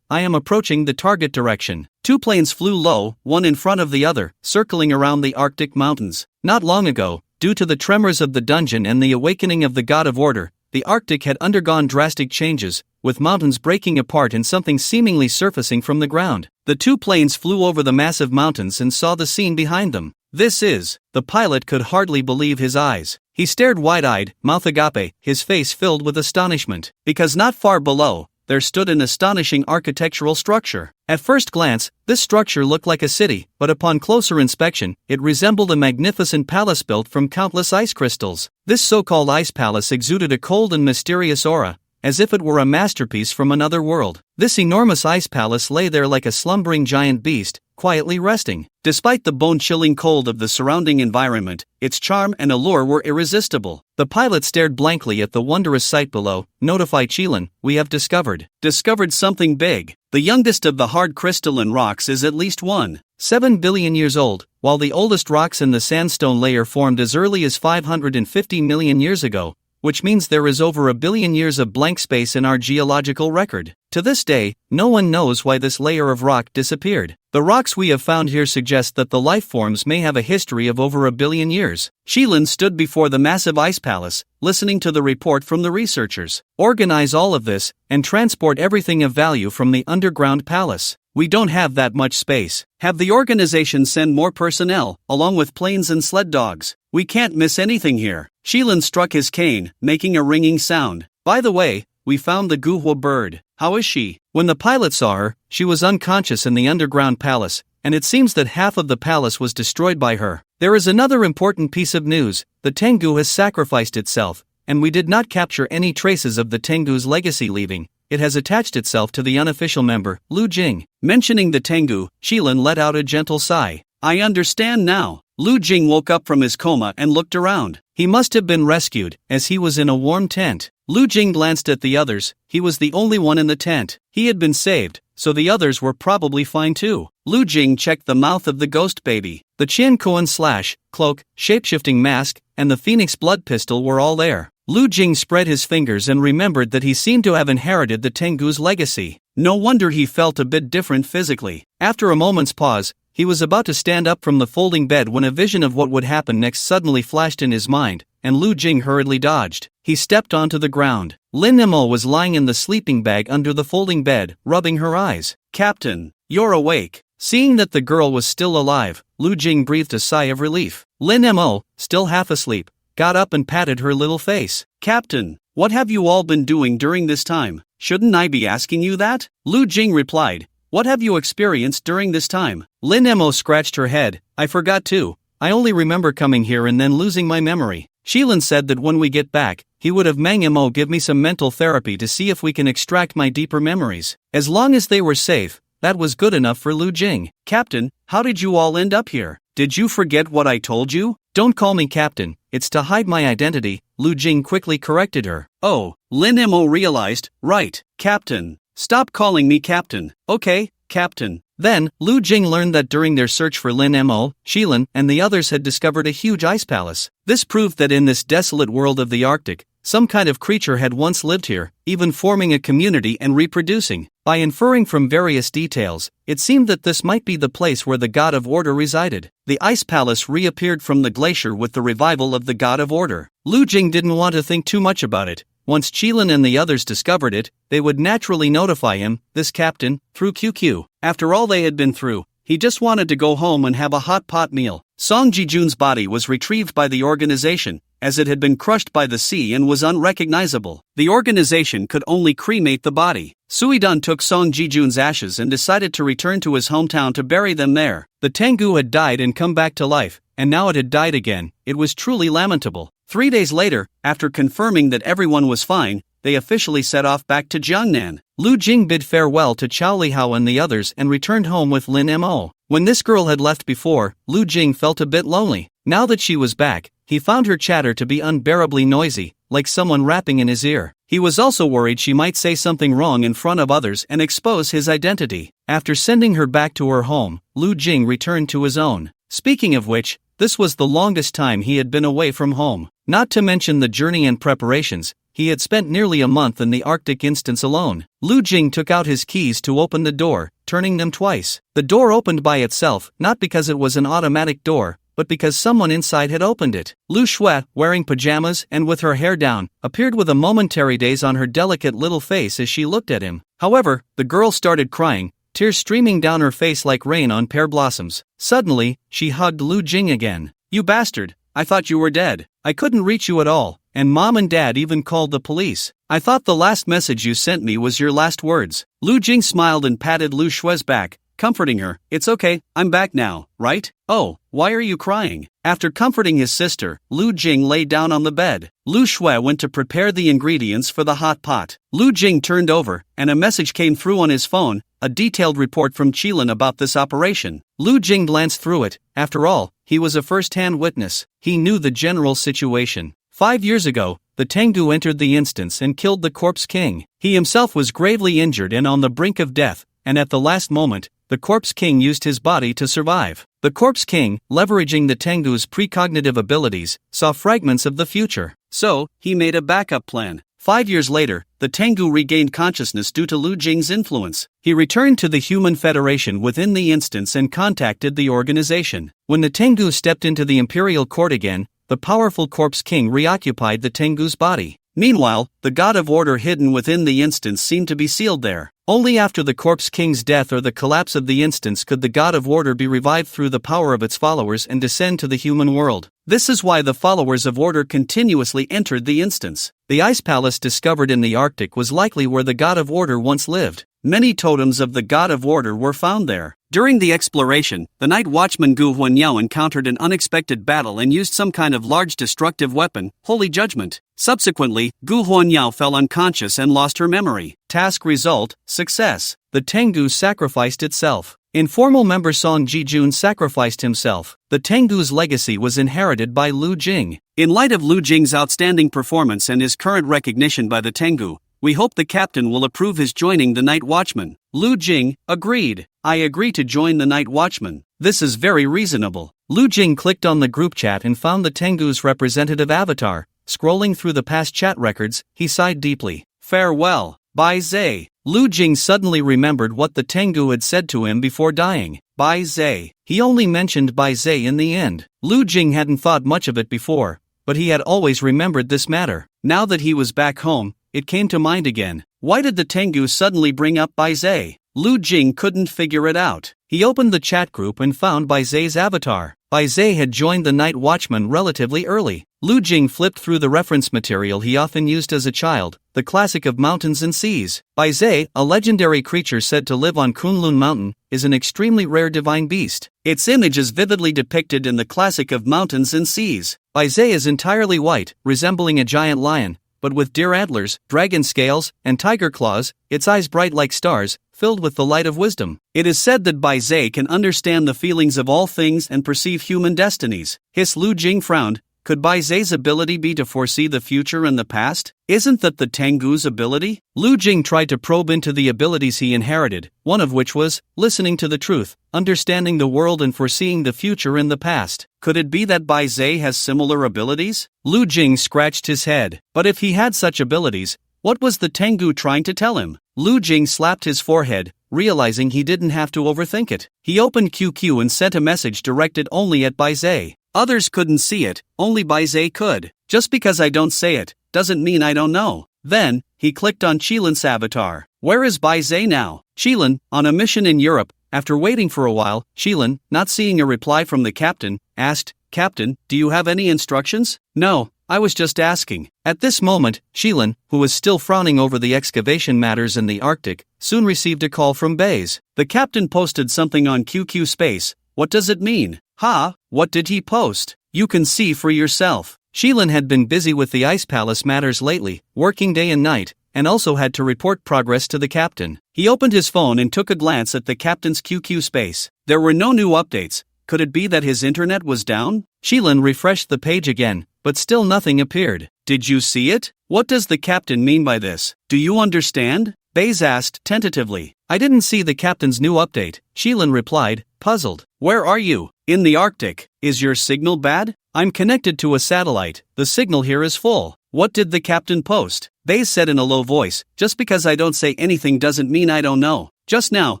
I am approaching the target direction. Two planes flew low, one in front of the other, circling around the Arctic mountains. Not long ago, due to the tremors of the dungeon and the awakening of the God of Order, the Arctic had undergone drastic changes, with mountains breaking apart and something seemingly surfacing from the ground. The two planes flew over the massive mountains and saw the scene behind them. The pilot could hardly believe his eyes. He stared wide-eyed, mouth agape, his face filled with astonishment, because not far below, there stood an astonishing architectural structure. At first glance, this structure looked like a city, but upon closer inspection, it resembled a magnificent palace built from countless ice crystals. This so-called ice palace exuded a cold and mysterious aura, as if it were a masterpiece from another world. This enormous ice palace lay there like a slumbering giant beast, quietly resting. Despite the bone-chilling cold of the surrounding environment, its charm and allure were irresistible. The pilot stared blankly at the wondrous sight below. Notify Chilan, we have discovered something big. The youngest of the hard crystalline rocks is at least 1.7 billion years old, while the oldest rocks in the sandstone layer formed as early as 550 million years ago, which means there is over 1 billion years of blank space in our geological record. To this day, no one knows why this layer of rock disappeared. The rocks we have found here suggest that the life forms may have a history of over 1 billion years. Chilan stood before the massive ice palace, listening to the report from the researchers. Organize all of this, and transport everything of value from the underground palace. We don't have that much space. Have the organization send more personnel, along with planes and sled dogs. We can't miss anything here. Chilan struck his cane, making a ringing sound. By the way, we found the guhua bird. How is she? When the pilot saw her, she was unconscious in the underground palace, and it seems that half of the palace was destroyed by her. There is another important piece of news. The Tengu has sacrificed itself, and we did not capture any traces of the Tengu's legacy leaving. It has attached itself to the unofficial member, Lu Jing. Mentioning the Tengu, Chilan let out a gentle sigh. I understand now. Lu Jing woke up from his coma and looked around. He must have been rescued, as he was in a warm tent. Lu Jing glanced at the others. He was the only one in the tent. He had been saved, so the others were probably fine too. Lu Jing checked the mouth of the ghost baby. The Chin Koan slash, cloak, shapeshifting mask, and the Phoenix blood pistol were all there. Lu Jing spread his fingers and remembered that he seemed to have inherited the Tengu's legacy. No wonder he felt a bit different physically. After a moment's pause, he was about to stand up from the folding bed when a vision of what would happen next suddenly flashed in his mind, and Lu Jing hurriedly dodged. He stepped onto the ground. Lin Emo was lying in the sleeping bag under the folding bed, rubbing her eyes. Captain, you're awake. Seeing that the girl was still alive, Lu Jing breathed a sigh of relief. Lin Emo, still half asleep, got up and patted her little face. Captain, what have you all been doing during this time? Shouldn't I be asking you that? Lu Jing replied. What have you experienced during this time? Lin Emo scratched her head. I forgot too. I only remember coming here and then losing my memory. Chilan said that when we get back, he would have Mang Emo give me some mental therapy to see if we can extract my deeper memories. As long as they were safe, that was good enough for Lu Jing. Captain, how did you all end up here? Did you forget what I told you? Don't call me Captain, it's to hide my identity, Lu Jing quickly corrected her. Oh, Lin Emo realized, right, Captain. Stop calling me Captain. Okay, Captain. Then, Lu Jing learned that during their search for Lin Mo, Chilan, and the others had discovered a huge ice palace. This proved that in this desolate world of the Arctic, some kind of creature had once lived here, even forming a community and reproducing. By inferring from various details, it seemed that this might be the place where the God of Order resided. The ice palace reappeared from the glacier with the revival of the God of Order. Lu Jing didn't want to think too much about it. Once Chilan and the others discovered it, they would naturally notify him, this captain, through QQ. After all they had been through, he just wanted to go home and have a hot pot meal. Song Ji-jun's body was retrieved by the organization, as it had been crushed by the sea and was unrecognizable. The organization could only cremate the body. Suidan took Song Ji-jun's ashes and decided to return to his hometown to bury them there. The Tengu had died and come back to life, and now it had died again. It was truly lamentable. 3 days later, after confirming that everyone was fine, they officially set off back to Jiangnan. Lu Jing bid farewell to Chao Lihao and the others and returned home with Lin Mo. When this girl had left before, Lu Jing felt a bit lonely. Now that she was back, he found her chatter to be unbearably noisy, like someone rapping in his ear. He was also worried she might say something wrong in front of others and expose his identity. After sending her back to her home, Lu Jing returned to his own. Speaking of which, this was the longest time he had been away from home. Not to mention the journey and preparations, he had spent nearly a month in the Arctic instance alone. Lu Jing took out his keys to open the door, turning them twice. The door opened by itself, not because it was an automatic door, but because someone inside had opened it. Lu Shui, wearing pajamas and with her hair down, appeared with a momentary daze on her delicate little face as she looked at him. However, the girl started crying, tears streaming down her face like rain on pear blossoms. Suddenly, she hugged Lu Jing again. "You bastard, I thought you were dead. I couldn't reach you at all, and Mom and Dad even called the police. I thought the last message you sent me was your last words." Lu Jing smiled and patted Lu Shui's back, comforting her. "It's okay, I'm back now, right? Oh, why are you crying?" After comforting his sister, Lu Jing lay down on the bed. Lu Shui went to prepare the ingredients for the hot pot. Lu Jing turned over, and a message came through on his phone, a detailed report from Qilin about this operation. Lu Jing glanced through it. After all, he was a first-hand witness. He knew the general situation. 5 years ago, the Tengu entered the instance and killed the Corpse King. He himself was gravely injured and on the brink of death, and at the last moment, the Corpse King used his body to survive. The Corpse King, leveraging the Tengu's precognitive abilities, saw fragments of the future. So, he made a backup plan. 5 years later, the Tengu regained consciousness due to Lu Jing's influence. He returned to the Human Federation within the instance and contacted the organization. When the Tengu stepped into the Imperial Court again, the powerful Corpse King reoccupied the Tengu's body. Meanwhile, the God of Order hidden within the instance seemed to be sealed there. Only after the Corpse King's death or the collapse of the instance could the God of Order be revived through the power of its followers and descend to the human world. This is why the followers of Order continuously entered the instance. The ice palace discovered in the Arctic was likely where the God of Order once lived. Many totems of the God of Order were found there. During the exploration, the night watchman Gu Huanyao encountered an unexpected battle and used some kind of large destructive weapon, Holy Judgment. Subsequently, Gu Huanyao fell unconscious and lost her memory. Task result: success. The Tengu sacrificed itself. Informal member Song Jijun sacrificed himself. The Tengu's legacy was inherited by Lu Jing. In light of Lu Jing's outstanding performance and his current recognition by the Tengu, we hope the captain will approve his joining the Night Watchman. Lu Jing agreed. "I agree to join the Night Watchman. This is very reasonable." Lu Jing clicked on the group chat and found the Tengu's representative avatar. Scrolling through the past chat records, he sighed deeply. "Farewell, Bai Zhe." Lu Jing suddenly remembered what the Tengu had said to him before dying. Bai Zhe. He only mentioned Bai Zhe in the end. Lu Jing hadn't thought much of it before, but he had always remembered this matter. Now that he was back home, it came to mind again. Why did the Tengu suddenly bring up Bai Zhe? Lu Jing couldn't figure it out. He opened the chat group and found Bai Zhe's avatar. Bai Zhe had joined the Night Watchman relatively early. Lu Jing flipped through the reference material he often used as a child, the classic of mountains and seas. Bai Zhe, a legendary creature said to live on Kunlun Mountain, is an extremely rare divine beast. Its image is vividly depicted in the classic of mountains and seas. Bai Zhe is entirely white, resembling a giant lion, but with deer antlers, dragon scales, and tiger claws, its eyes bright like stars, filled with the light of wisdom. It is said that Bai Zhe can understand the feelings of all things and perceive human destinies. His Lu Jing frowned. Could Bai Zhe's ability be to foresee the future and the past? Isn't that the Tengu's ability? Lu Jing tried to probe into the abilities he inherited, one of which was listening to the truth, understanding the world and foreseeing the future and the past. Could it be that Bai Zhe has similar abilities? Lu Jing scratched his head. But if he had such abilities, what was the Tengu trying to tell him? Lu Jing slapped his forehead, realizing he didn't have to overthink it. He opened QQ and sent a message directed only at Bai Zhe. Others couldn't see it, only Bai Zhe could. Just because I don't say it, doesn't mean I don't know. Then, he clicked on Qilin's avatar. Where is Bai Zhe now? Qilin, on a mission in Europe. After waiting for a while, Qilin, not seeing a reply from the captain, asked, "Captain, do you have any instructions?" "No, I was just asking." At this moment, Qilin, who was still frowning over the excavation matters in the Arctic, soon received a call from Baze. The captain posted something on QQ Space. What does it mean? Ha, what did he post? You can see for yourself. Qilin had been busy with the Ice Palace matters lately, working day and night, and also had to report progress to the captain. He opened his phone and took a glance at the captain's QQ Space. There were no new updates. Could it be that his internet was down? Qilin refreshed the page again, but still nothing appeared. Did you see it? What does the captain mean by this? Do you understand? Baze asked tentatively. I didn't see the captain's new update, Qilin replied, puzzled. Where are you? In the Arctic. Is your signal bad? I'm connected to a satellite. The signal here is full. What did the captain post? Baze said in a low voice, just because I don't say anything doesn't mean I don't know. Just now,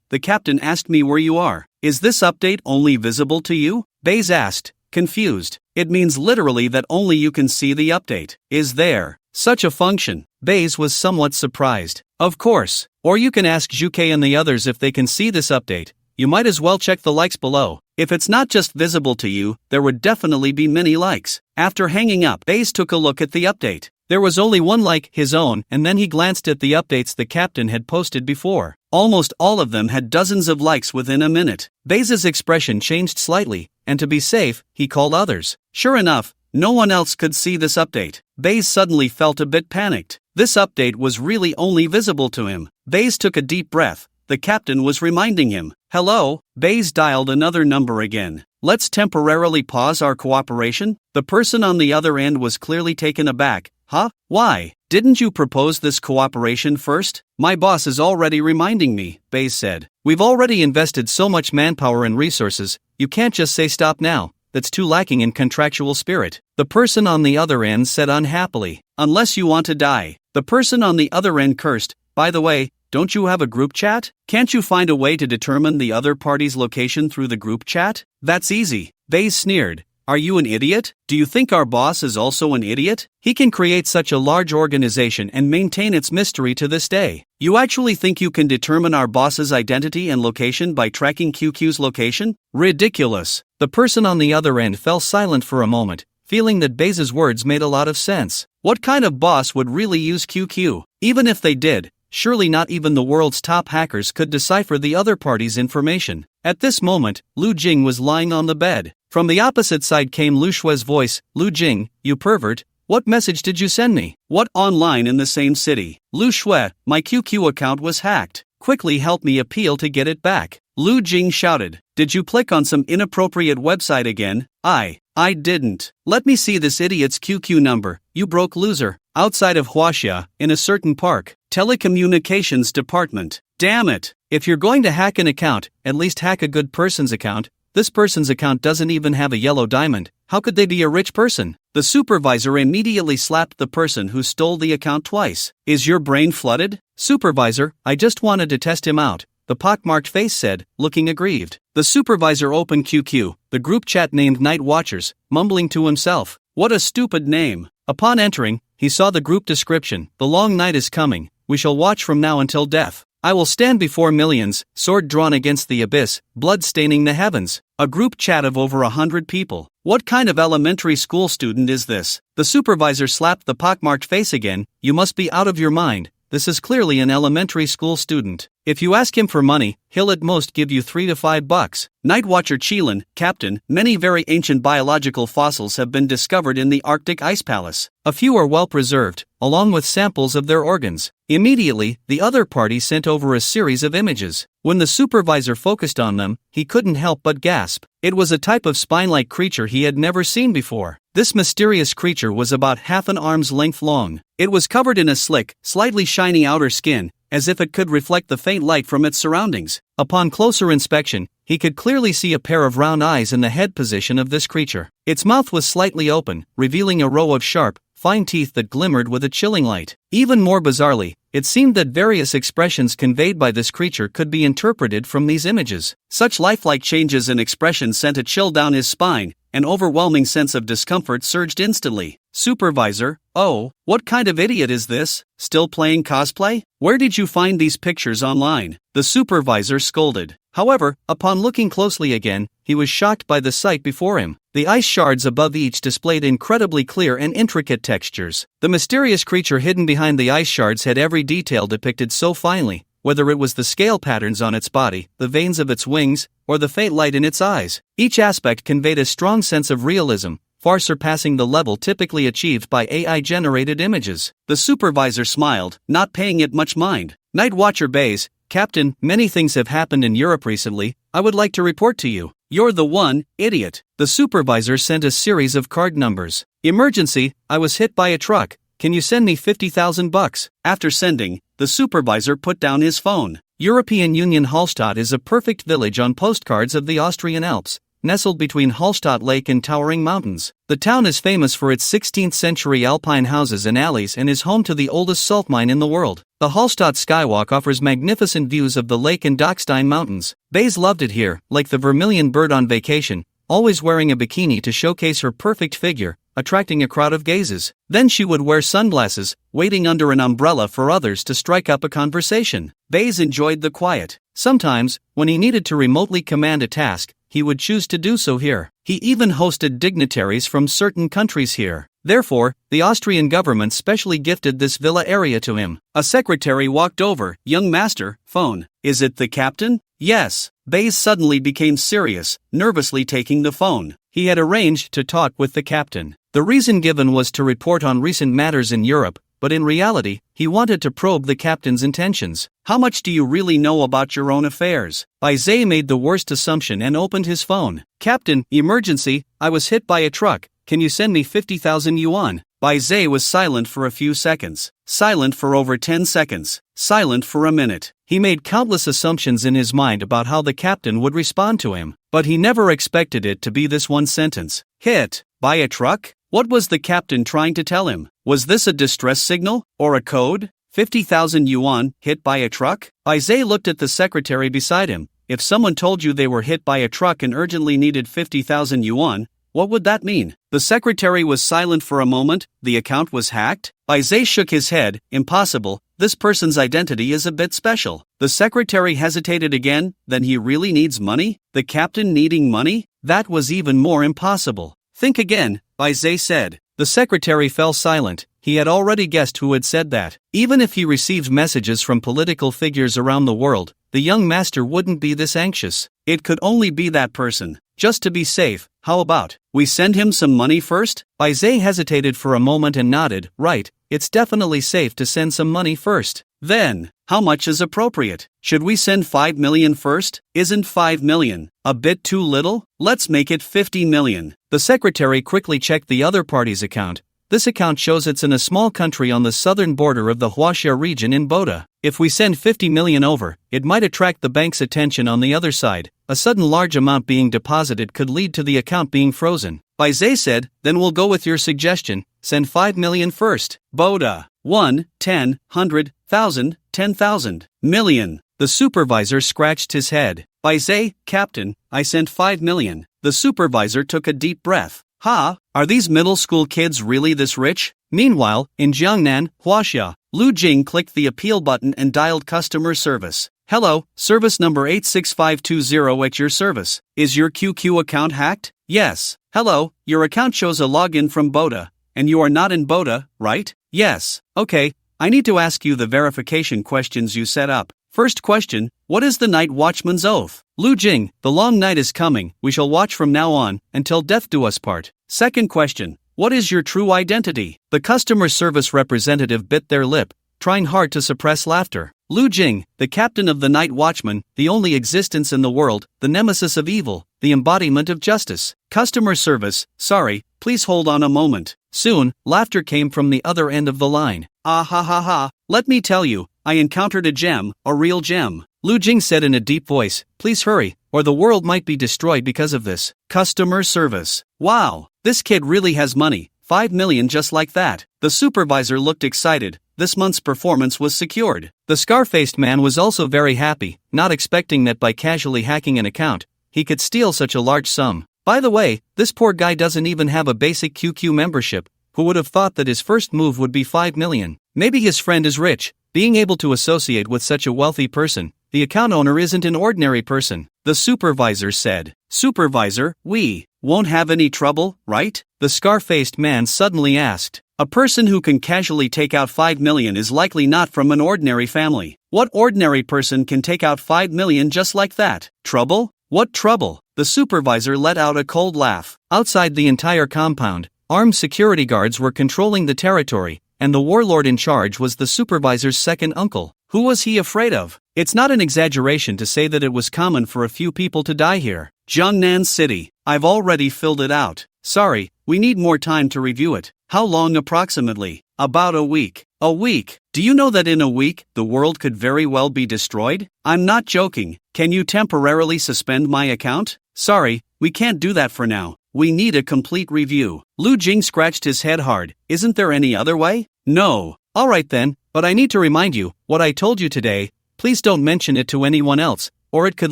the captain asked me where you are. Is this update only visible to you? Baze asked. confused. It means literally that only you can see the update. Is there such a function? Baze was somewhat surprised. Of course. Or you can ask Juke and the others if they can see this update. You might as well check the likes below. If it's not just visible to you, there would definitely be many likes. After hanging up, Baze took a look at the update. There was only one like, his own, and then he glanced at the updates the captain had posted before. Almost all of them had dozens of likes within a minute. Baze's expression changed slightly, and to be safe, he called others. Sure enough, no one else could see this update. Baze suddenly felt a bit panicked. This update was really only visible to him. Baze took a deep breath. The captain was reminding him. Hello? Baze dialed another number again. Let's temporarily pause our cooperation? The person on the other end was clearly taken aback. Huh? Why? Didn't you propose this cooperation first? My boss is already reminding me, Baze said. We've already invested so much manpower and resources, you can't just say stop now. That's too lacking in contractual spirit. The person on the other end said unhappily. Unless you want to die. The person on the other end cursed. By the way, don't you have a group chat? Can't you find a way to determine the other party's location through the group chat? That's easy. Baze sneered. Are you an idiot? Do you think our boss is also an idiot? He can create such a large organization and maintain its mystery to this day. You actually think you can determine our boss's identity and location by tracking QQ's location? Ridiculous. The person on the other end fell silent for a moment, feeling that Baze's words made a lot of sense. What kind of boss would really use QQ? Even if they did, surely not even the world's top hackers could decipher the other party's information. At this moment, Lu Jing was lying on the bed. From the opposite side came Lu Shue's voice. Lu Jing, you pervert, what message did you send me? What? Online in the same city. Lu Shue, my QQ account was hacked. Quickly help me appeal to get it back. Lu Jing shouted. Did you click on some inappropriate website again? I didn't. Let me see this idiot's QQ number, you broke loser. Outside of Huaxia, in a certain park. Telecommunications department. Damn it. If you're going to hack an account, at least hack a good person's account. This person's account doesn't even have a yellow diamond. How could they be a rich person? The supervisor immediately slapped the person who stole the account twice. Is your brain flooded? Supervisor, I just wanted to test him out. The pockmarked face said, looking aggrieved. The supervisor opened QQ, the group chat named Night Watchers, mumbling to himself. What a stupid name. Upon entering, he saw the group description. The long night is coming. We shall watch from now until death. I will stand before millions, sword drawn against the abyss, blood staining the heavens. A group chat of over 100 people. What kind of elementary school student is this? The supervisor slapped the pockmarked face again. You must be out of your mind. This is clearly an elementary school student. If you ask him for money, he'll at most give you $3 to $5. Nightwatcher Qilin, Captain, many very ancient biological fossils have been discovered in the Arctic Ice Palace. A few are well preserved, along with samples of their organs. Immediately, the other party sent over a series of images. When the supervisor focused on them, he couldn't help but gasp. It was a type of spine-like creature he had never seen before. This mysterious creature was about half an arm's length long. It was covered in a slick, slightly shiny outer skin, as if it could reflect the faint light from its surroundings. Upon closer inspection, he could clearly see a pair of round eyes in the head position of this creature. Its mouth was slightly open, revealing a row of sharp, fine teeth that glimmered with a chilling light. Even more bizarrely, it seemed that various expressions conveyed by this creature could be interpreted from these images. Such lifelike changes in expression sent a chill down his spine. An overwhelming sense of discomfort surged instantly. Supervisor, oh, what kind of idiot is this? Still playing cosplay? Where did you find these pictures online? The supervisor scolded. However, upon looking closely again, he was shocked by the sight before him. The ice shards above each displayed incredibly clear and intricate textures. The mysterious creature hidden behind the ice shards had every detail depicted so finely, whether it was the scale patterns on its body, the veins of its wings, or the faint light in its eyes. Each aspect conveyed a strong sense of realism, far surpassing the level typically achieved by AI-generated images. The supervisor smiled, not paying it much mind. Night Watcher Baze, Captain, many things have happened in Europe recently. I would like to report to you. You're the one, idiot. The supervisor sent a series of card numbers. Emergency, I was hit by a truck. Can you send me $50,000? After sending, the supervisor put down his phone. European Union Hallstatt is a perfect village on postcards of the Austrian Alps, nestled between Hallstatt Lake and towering mountains. The town is famous for its 16th-century alpine houses and alleys and is home to the oldest salt mine in the world. The Hallstatt Skywalk offers magnificent views of the lake and Dockstein Mountains. Baze loved it here, like the vermilion bird on vacation, always wearing a bikini to showcase her perfect figure, attracting a crowd of gazes. Then she would wear sunglasses, waiting under an umbrella for others to strike up a conversation. Baze enjoyed the quiet. Sometimes, when he needed to remotely command a task, he would choose to do so here. He even hosted dignitaries from certain countries here. Therefore, the Austrian government specially gifted this villa area to him. A secretary walked over. "Young master, phone. Is it the captain?" "Yes." Baze suddenly became serious, nervously taking the phone. He had arranged to talk with the captain. The reason given was to report on recent matters in Europe, but in reality, he wanted to probe the captain's intentions. "How much do you really know about your own affairs?" Baze made the worst assumption and opened his phone. "Captain, emergency, I was hit by a truck. Can you send me 50,000 yuan? Baze was silent for a few seconds. Silent for over 10 seconds. Silent for a minute. He made countless assumptions in his mind about how the captain would respond to him, but he never expected it to be this one sentence. Hit by a truck? What was the captain trying to tell him? Was this a distress signal, or a code? 50,000 yuan, hit by a truck? Baze looked at the secretary beside him. If someone told you they were hit by a truck and urgently needed 50,000 yuan, what would that mean? The secretary was silent for a moment. The account was hacked? Baze shook his head. Impossible. This person's identity is a bit special. The secretary hesitated again. Then he really needs money? The captain needing money? That was even more impossible. Think again, Baze said. The secretary fell silent. He had already guessed who had said that. Even if he received messages from political figures around the world, the young master wouldn't be this anxious. It could only be that person. Just to be safe, how about we send him some money first? Baze hesitated for a moment and nodded. Right, it's definitely safe to send some money first. Then, how much is appropriate? Should we send 5 million first? Isn't 5 million a bit too little? Let's make it 50 million. The secretary quickly checked the other party's account. This account shows it's in a small country on the southern border of the Huaxia region in Boda. If we send 50 million over, it might attract the bank's attention on the other side. A sudden large amount being deposited could lead to the account being frozen. Baze said, then we'll go with your suggestion, send 5 million first. Boda. 1, 10, 100, 1,000, 10,000, million. The supervisor scratched his head. Baze, captain, I sent 5 million. The supervisor took a deep breath. Ha, are these middle school kids really this rich? Meanwhile, in Jiangnan, Huaxia, Lu Jing clicked the appeal button and dialed customer service. Hello, service number 86520 at your service. Is your QQ account hacked? Yes. Hello, your account shows a login from Boda, and you are not in Boda, right? Yes. Okay, I need to ask you the verification questions you set up. First question, what is the night watchman's oath? Lu Jing, the long night is coming, we shall watch from now on, until death do us part. Second question, what is your true identity? The customer service representative bit their lip, trying hard to suppress laughter. Lu Jing, the captain of the night watchman, the only existence in the world, the nemesis of evil, the embodiment of justice. Customer service, sorry, please hold on a moment. Soon, laughter came from the other end of the line. Ah ha ha ha, let me tell you, I encountered a gem, a real gem. Lu Jing said in a deep voice, please hurry, or the world might be destroyed because of this. Customer service. Wow, this kid really has money, 5 million just like that. The supervisor looked excited. This month's performance was secured. The scar-faced man was also very happy, not expecting that by casually hacking an account, he could steal such a large sum. By the way, this poor guy doesn't even have a basic QQ membership. Who would have thought that his first move would be 5 million? Maybe his friend is rich. Being able to associate with such a wealthy person, the account owner isn't an ordinary person. The supervisor said. Supervisor, we won't have any trouble, right? The scar-faced man suddenly asked. A person who can casually take out 5 million is likely not from an ordinary family. What ordinary person can take out 5 million just like that? Trouble? What trouble? The supervisor let out a cold laugh. Outside the entire compound, armed security guards were controlling the territory, and the warlord in charge was the supervisor's second uncle. Who was he afraid of? It's not an exaggeration to say that it was common for a few people to die here. Jiangnan City. I've already filled it out. Sorry, we need more time to review it. How long approximately? About a week. A week? Do you know that in a week, the world could very well be destroyed? I'm not joking. Can you temporarily suspend my account? Sorry, we can't do that for now. We need a complete review. Lu Jing scratched his head hard. Isn't there any other way? No. Alright then, but I need to remind you, what I told you today, please don't mention it to anyone else. or it could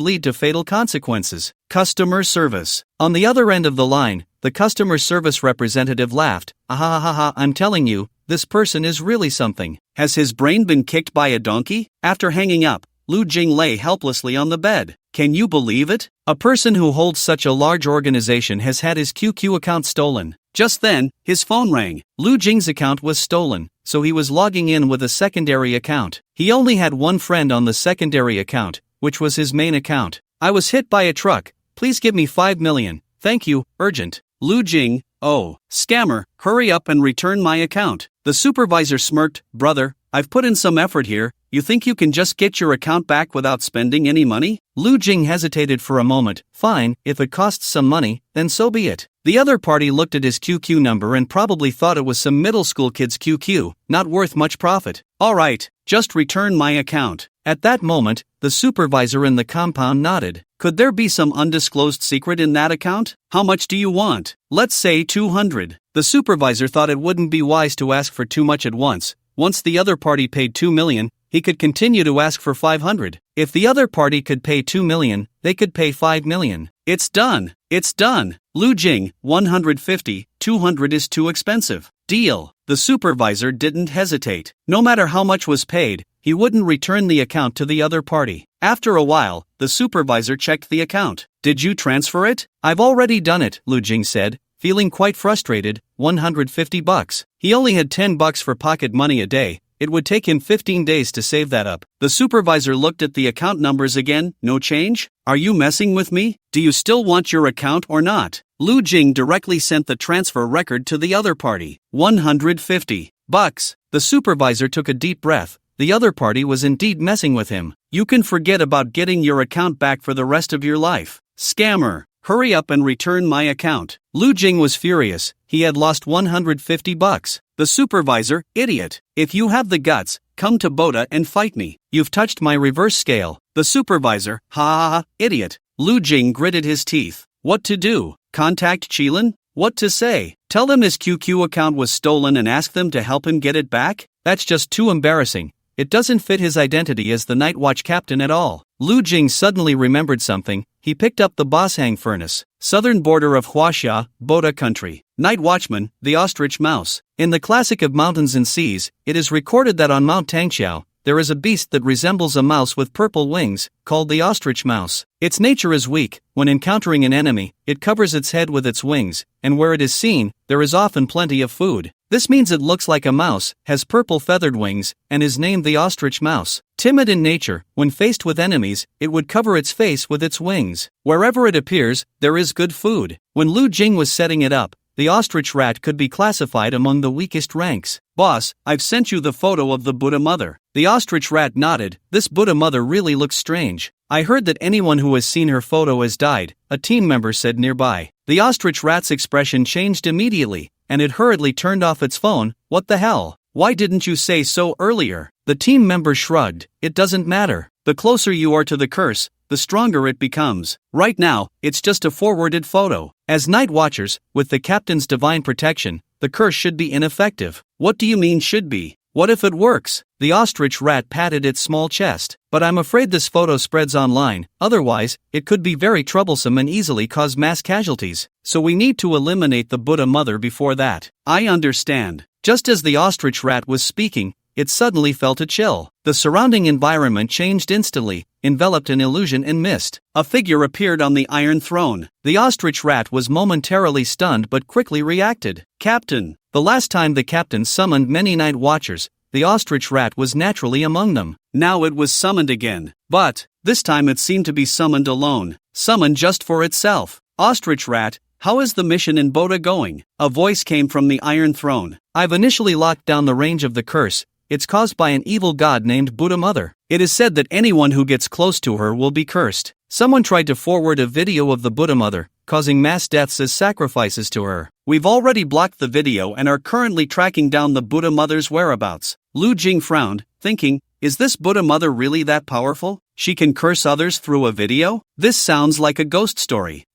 lead to fatal consequences. Customer service. On the other end of the line, the customer service representative laughed. "Ahahaha, I'm telling you, this person is really something. Has his brain been kicked by a donkey?" After hanging up, Lu Jing lay helplessly on the bed. Can you believe it? A person who holds such a large organization has had his QQ account stolen. Just then, his phone rang. Lu Jing's account was stolen, so he was logging in with a secondary account. He only had one friend on the secondary account, which was his main account. "I was hit by a truck. Please give me 5 million. Thank you, urgent." Lu Jing, "Oh, scammer, hurry up and return my account." The supervisor smirked. "Brother, I've put in some effort here. You think you can just get your account back without spending any money?" Lu Jing hesitated for a moment. "Fine, if it costs some money, then so be it." The other party looked at his QQ number and probably thought it was some middle school kid's QQ, not worth much profit. "All right, just return my account." At that moment, the supervisor in the compound nodded. "Could there be some undisclosed secret in that account? How much do you want?" "Let's say 200. The supervisor thought it wouldn't be wise to ask for too much at once. Once the other party paid 2 million, he could continue to ask for 500. If the other party could pay 2 million, they could pay 5 million. "It's done. It's done. Lu Jing, 150, 200 is too expensive." "Deal." The supervisor didn't hesitate. No matter how much was paid, he wouldn't return the account to the other party. After a while, the supervisor checked the account. "Did you transfer it?" "I've already done it," Lu Jing said, feeling quite frustrated. $150. He only had $10 for pocket money a day. It would take him 15 days to save that up. The supervisor looked at the account numbers again. "No change? Are you messing with me? Do you still want your account or not?" Lu Jing directly sent the transfer record to the other party. $150. The supervisor took a deep breath. The other party was indeed messing with him. "You can forget about getting your account back for the rest of your life. Scammer, hurry up and return my account." Lu Jing was furious. He had lost $150. The supervisor, "Idiot. If you have the guts, come to Boda and fight me. You've touched my reverse scale." The supervisor, "Ha ha ha, idiot." Lu Jing gritted his teeth. What to do? Contact Qilin? What to say? Tell them his QQ account was stolen and ask them to help him get it back? That's just too embarrassing. It doesn't fit his identity as the night watch captain at all. Lu Jing suddenly remembered something. He picked up the Boshang furnace. Southern border of Huaxia, Boda country. Night watchman, the ostrich mouse. In the classic of mountains and seas, it is recorded that on Mount Tangqiao, there is a beast that resembles a mouse with purple wings, called the ostrich mouse. Its nature is weak. When encountering an enemy, it covers its head with its wings, and where it is seen, there is often plenty of food. This means it looks like a mouse, has purple feathered wings, and is named the ostrich mouse. Timid in nature, when faced with enemies, it would cover its face with its wings. Wherever it appears, there is good food. When Lu Jing was setting it up, the ostrich rat could be classified among the weakest ranks. "Boss, I've sent you the photo of the Buddha mother." The ostrich rat nodded. "This Buddha mother really looks strange. I heard that anyone who has seen her photo has died," a team member said nearby. The ostrich rat's expression changed immediately, and it hurriedly turned off its phone. "What the hell? Why didn't you say so earlier?" The team member shrugged. "It doesn't matter. The closer you are to the curse, the stronger it becomes. Right now, it's just a forwarded photo. As night watchers, with the captain's divine protection, the curse should be ineffective." "What do you mean should be? What if it works?" The ostrich rat patted its small chest. "But I'm afraid this photo spreads online, otherwise, it could be very troublesome and easily cause mass casualties. So we need to eliminate the Buddha mother before that." "I understand." Just as the ostrich rat was speaking, it suddenly felt a chill. The surrounding environment changed instantly, enveloped in illusion and mist. A figure appeared on the iron throne. The ostrich rat was momentarily stunned but quickly reacted. "Captain." The last time the captain summoned many night watchers, the ostrich rat was naturally among them. Now it was summoned again. But this time it seemed to be summoned alone. Summoned just for itself. "Ostrich rat, how is the mission in Boda going?" A voice came from the iron throne. "I've initially locked down the range of the curse. It's caused by an evil god named Buddha Mother. It is said that anyone who gets close to her will be cursed. Someone tried to forward a video of the Buddha Mother, causing mass deaths as sacrifices to her. We've already blocked the video and are currently tracking down the Buddha Mother's whereabouts." Lu Jing frowned, thinking, is this Buddha Mother really that powerful? She can curse others through a video? This sounds like a ghost story.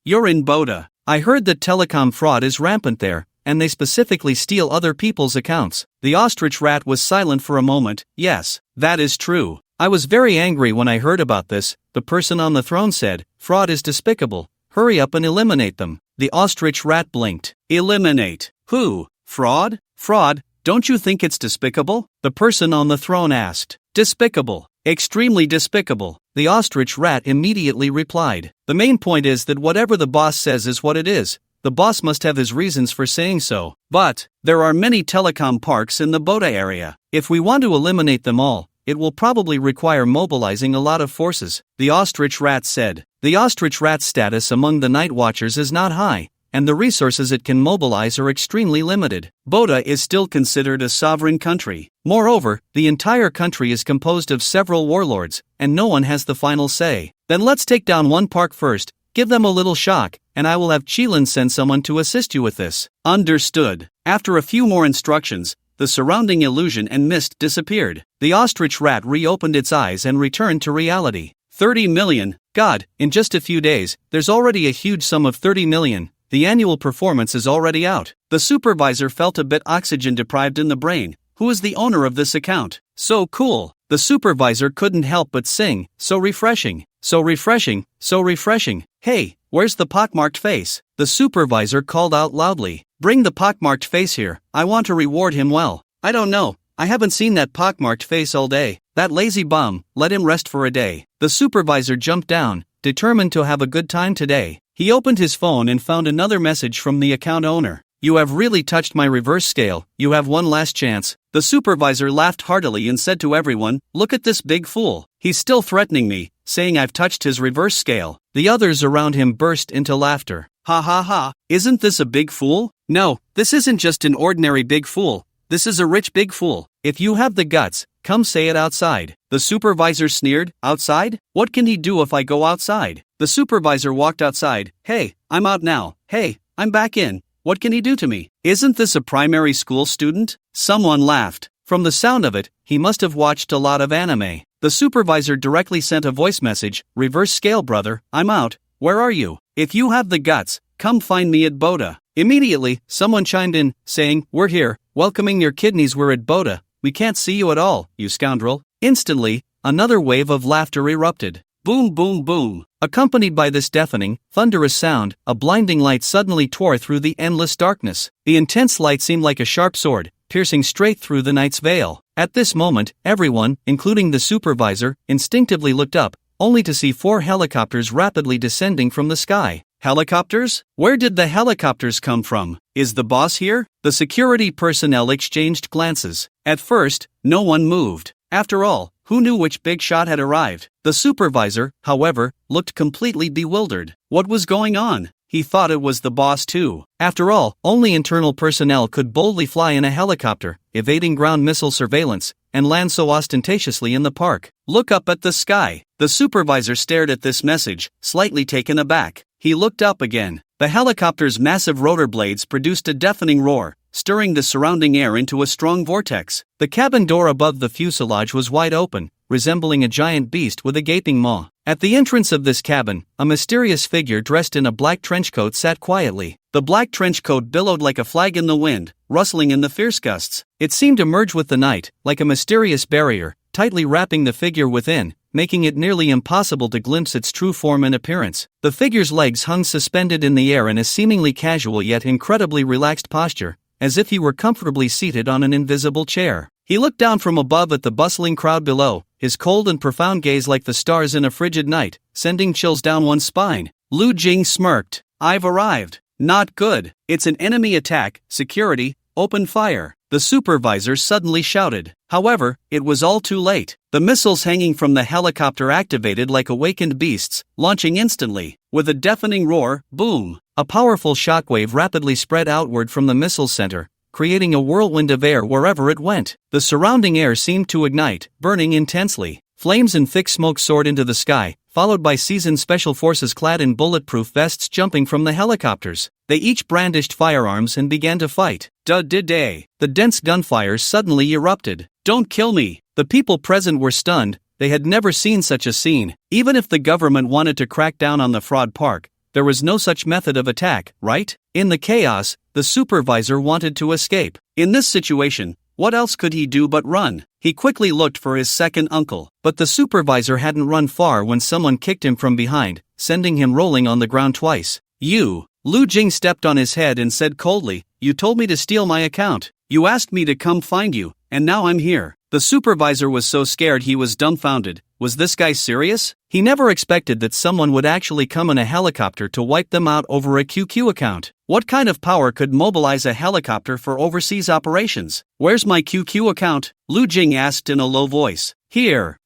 You're in Boda. I heard that telecom fraud is rampant there, and they specifically steal other people's accounts. The ostrich rat was silent for a moment. "Yes, that is true. I was very angry when I heard about this, the person on the throne said. Fraud is despicable. Hurry up and eliminate them. The ostrich rat blinked. Eliminate? Who? Fraud? Fraud? Don't you think it's despicable? The person on the throne asked. Despicable. Extremely despicable. The ostrich rat immediately replied. The main point is that whatever the boss says is what it is. The boss must have his reasons for saying so. But there are many telecom parks in the Boda area. If we want to eliminate them all, it will probably require mobilizing a lot of forces, the ostrich rat said. The ostrich rat's status among the night watchers is not high, and the resources it can mobilize are extremely limited. Boda is still considered a sovereign country. Moreover, the entire country is composed of several warlords, and no one has the final say. Then let's take down one park first, give them a little shock, and I will have Qilin send someone to assist you with this. Understood. After a few more instructions, the surrounding illusion and mist disappeared. The ostrich rat reopened its eyes and returned to reality. 30 million. God, in just a few days, there's already a huge sum of 30 million. The annual performance is already out. The supervisor felt a bit oxygen deprived in the brain. Who is the owner of this account? So cool. The supervisor couldn't help but sing. So refreshing. So refreshing. So refreshing. Hey, where's the pockmarked face? The supervisor called out loudly. Bring the pockmarked face here. I want to reward him well. I don't know. I haven't seen that pockmarked face all day. That lazy bum, let him rest for a day. The supervisor jumped down, determined to have a good time today. He opened his phone and found another message from the account owner. You have really touched my reverse scale. You have one last chance. The supervisor laughed heartily and said to everyone, look at this big fool. He's still threatening me, saying I've touched his reverse scale. The others around him burst into laughter. Ha ha ha, isn't this a big fool? No, this isn't just an ordinary big fool. This is a rich big fool. If you have the guts, come say it outside. The supervisor sneered. Outside? What can he do if I go outside? The supervisor walked outside. Hey, I'm out now. Hey, I'm back in. What can he do to me? Isn't this a primary school student? Someone laughed. From the sound of it, he must have watched a lot of anime. The supervisor directly sent a voice message. Reverse scale brother, I'm out. Where are you? If you have the guts, come find me at Boda. Immediately, someone chimed in, saying, we're here, welcoming your kidneys. We're at Boda. We can't see you at all, you scoundrel. Instantly, another wave of laughter erupted. Boom boom boom. Accompanied by this deafening, thunderous sound, a blinding light suddenly tore through the endless darkness. The intense light seemed like a sharp sword, piercing straight through the night's veil. At this moment, everyone, including the supervisor, instinctively looked up, only to see 4 helicopters rapidly descending from the sky. Helicopters? Where did the helicopters come from? Is the boss here? The security personnel exchanged glances. At first, no one moved. After all, who knew which big shot had arrived? The supervisor, however, looked completely bewildered. What was going on? He thought it was the boss too. After all, only internal personnel could boldly fly in a helicopter, evading ground missile surveillance, and land so ostentatiously in the park. Look up at the sky. The supervisor stared at this message, slightly taken aback. He looked up again. The helicopter's massive rotor blades produced a deafening roar, stirring the surrounding air into a strong vortex. The cabin door above the fuselage was wide open, resembling a giant beast with a gaping maw. At the entrance of this cabin, a mysterious figure dressed in a black trenchcoat sat quietly. The black trenchcoat billowed like a flag in the wind, rustling in the fierce gusts. It seemed to merge with the night, like a mysterious barrier, tightly wrapping the figure within, making it nearly impossible to glimpse its true form and appearance. The figure's legs hung suspended in the air in a seemingly casual yet incredibly relaxed posture, as if he were comfortably seated on an invisible chair. He looked down from above at the bustling crowd below, his cold and profound gaze like the stars in a frigid night, sending chills down one's spine. Lu Jing smirked. I've arrived. Not good. It's an enemy attack. Security, open fire. The supervisor suddenly shouted. However, it was all too late. The missiles hanging from the helicopter activated like awakened beasts, launching instantly. With a deafening roar, boom! A powerful shockwave rapidly spread outward from the missile center, creating a whirlwind of air wherever it went. The surrounding air seemed to ignite, burning intensely. Flames and thick smoke soared into the sky, followed by seasoned special forces clad in bulletproof vests jumping from the helicopters. They each brandished firearms and began to fight. Da-da-day. The dense gunfire suddenly erupted. Don't kill me. The people present were stunned. They had never seen such a scene. Even if the government wanted to crack down on the fraud park, there was no such method of attack, right? In the chaos, the supervisor wanted to escape. In this situation, What else could he do but run? He quickly looked for his second uncle, but the supervisor hadn't run far when someone kicked him from behind, sending him rolling on the ground twice. You! Lu Jing stepped on his head and said coldly, "You told me to steal my account. You asked me to come find you, and now I'm here." The supervisor was so scared he was dumbfounded. Was this guy serious? He never expected that someone would actually come in a helicopter to wipe them out over a QQ account. What kind of power could mobilize a helicopter for overseas operations? "Where's my QQ account?" Lu Jing asked in a low voice. Here.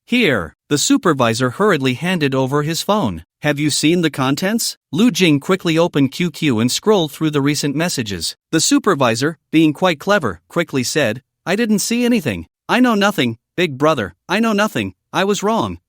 The supervisor hurriedly handed over his phone. "Have you seen the contents?" Lu Jing quickly opened QQ and scrolled through the recent messages. The supervisor, being quite clever, quickly said, "I didn't see anything. I know nothing, big brother, I know nothing. I was wrong.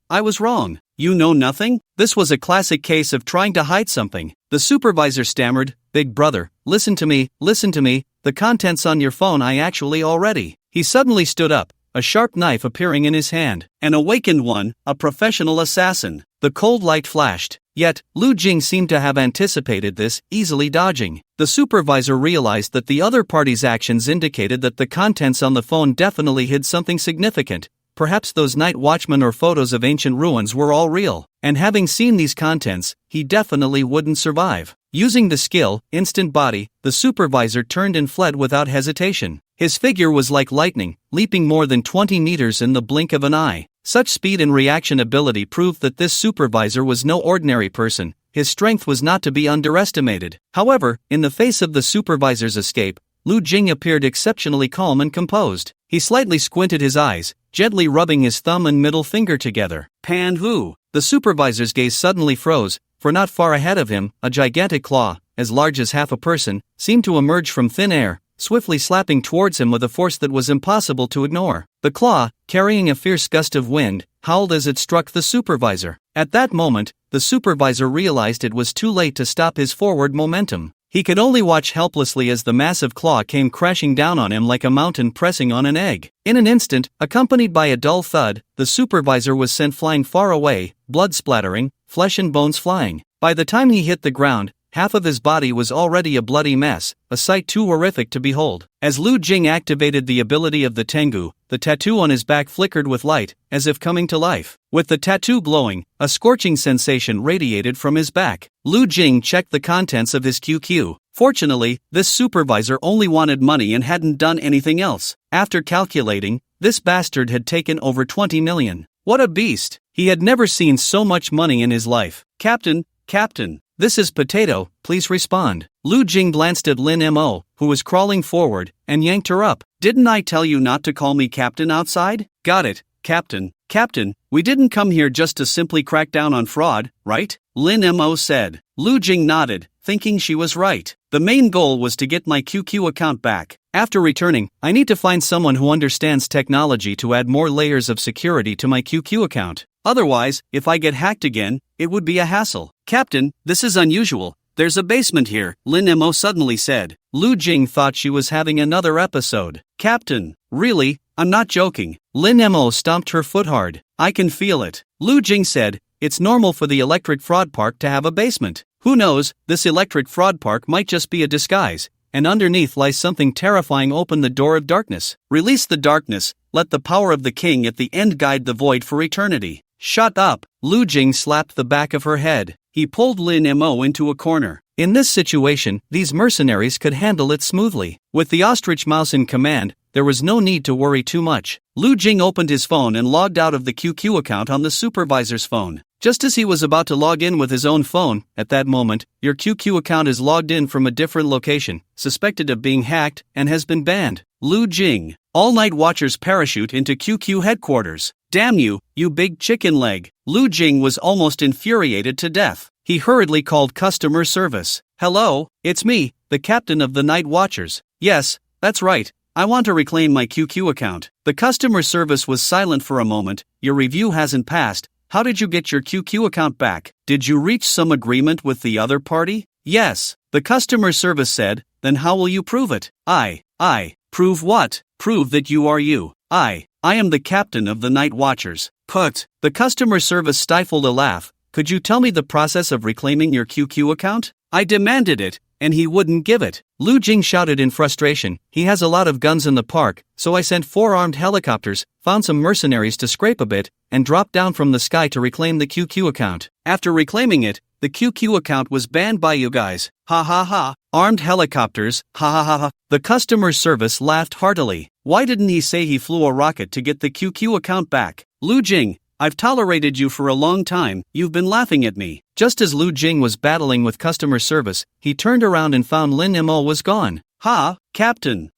You know nothing?" This was a classic case of trying to hide something. The supervisor stammered, "Big brother, listen to me, the contents on your phone I actually already." He suddenly stood up, a sharp knife appearing in his hand. An awakened one, a professional assassin. The cold light flashed. Yet, Lu Jing seemed to have anticipated this, easily dodging. The supervisor realized that the other party's actions indicated that the contents on the phone definitely hid something significant. Perhaps those night watchmen or photos of ancient ruins were all real, and having seen these contents, he definitely wouldn't survive. Using the skill, Instant Body, the supervisor turned and fled without hesitation. His figure was like lightning, leaping more than 20 meters in the blink of an eye. Such speed and reaction ability proved that this supervisor was no ordinary person. His strength was not to be underestimated. However, in the face of the supervisor's escape, Lu Jing appeared exceptionally calm and composed. He slightly squinted his eyes, gently rubbing his thumb and middle finger together. "Pan who?" The supervisor's gaze suddenly froze, for not far ahead of him, a gigantic claw, as large as half a person, seemed to emerge from thin air, swiftly slapping towards him with a force that was impossible to ignore. The claw, carrying a fierce gust of wind, howled as it struck the supervisor. At that moment, the supervisor realized it was too late to stop his forward momentum. He could only watch helplessly as the massive claw came crashing down on him like a mountain pressing on an egg. In an instant, accompanied by a dull thud, the supervisor was sent flying far away, blood splattering, flesh and bones flying. By the time he hit the ground, half of his body was already a bloody mess, a sight too horrific to behold. As Lu Jing activated the ability of the Tengu, the tattoo on his back flickered with light, as if coming to life. With the tattoo glowing, a scorching sensation radiated from his back. Lu Jing checked the contents of his QQ. Fortunately, this supervisor only wanted money and hadn't done anything else. After calculating, this bastard had taken over 20 million. What a beast! He had never seen so much money in his life. Captain, this is Potato, please respond." Lu Jing glanced at Lin Mo, who was crawling forward, and yanked her up. "Didn't I tell you not to call me Captain outside?" "Got it, Captain. Captain, we didn't come here just to simply crack down on fraud, right?" Lin Mo said. Lu Jing nodded, thinking she was right. The main goal was to get my QQ account back. After returning, I need to find someone who understands technology to add more layers of security to my QQ account. Otherwise, if I get hacked again, it would be a hassle. "Captain, this is unusual. There's a basement here," Lin Mo suddenly said. Lu Jing thought she was having another episode. "Captain, really? I'm not joking." Lin Mo stomped her foot hard. "I can feel it." Lu Jing said, "It's normal for the electric fraud park to have a basement. Who knows, this electric fraud park might just be a disguise, and underneath lies something terrifying. Open the door of darkness. Release the darkness, let the power of the king at the end guide the void for eternity." "Shut up!" Lu Jing slapped the back of her head. He pulled Lin Mo into a corner. In this situation, these mercenaries could handle it smoothly. With the ostrich mouse in command, there was no need to worry too much. Lu Jing opened his phone and logged out of the QQ account on the supervisor's phone. Just as he was about to log in with his own phone, at that moment, your QQ account is logged in from a different location, suspected of being hacked, and has been banned. Lu Jing. All night watchers parachute into QQ headquarters. "Damn you, you big chicken leg." Lu Jing was almost infuriated to death. He hurriedly called customer service. "Hello, it's me, the captain of the night watchers. Yes, that's right. I want to reclaim my QQ account." The customer service was silent for a moment. "Your review hasn't passed. How did you get your QQ account back? Did you reach some agreement with the other party?" "Yes," the customer service said. "Then how will you prove it?" I. Prove what?" "Prove that you are you. I am the captain of the night watchers." "Put." The customer service stifled a laugh. "Could you tell me the process of reclaiming your QQ account?" "I demanded it. and he wouldn't give it. Lu Jing shouted in frustration, he has a lot of guns in the park, so I sent 4 armed helicopters, found some mercenaries to scrape a bit, and dropped down from the sky to reclaim the QQ account. After reclaiming it, the QQ account was banned by you guys. Ha ha ha. Armed helicopters, ha ha ha ha. The customer service laughed heartily. Why didn't he say he flew a rocket to get the QQ account back? Lu Jing, I've tolerated you for a long time, you've been laughing at me. Just as Lu Jing was battling with customer service, he turned around and found Lin Mo was gone. Ha, Captain,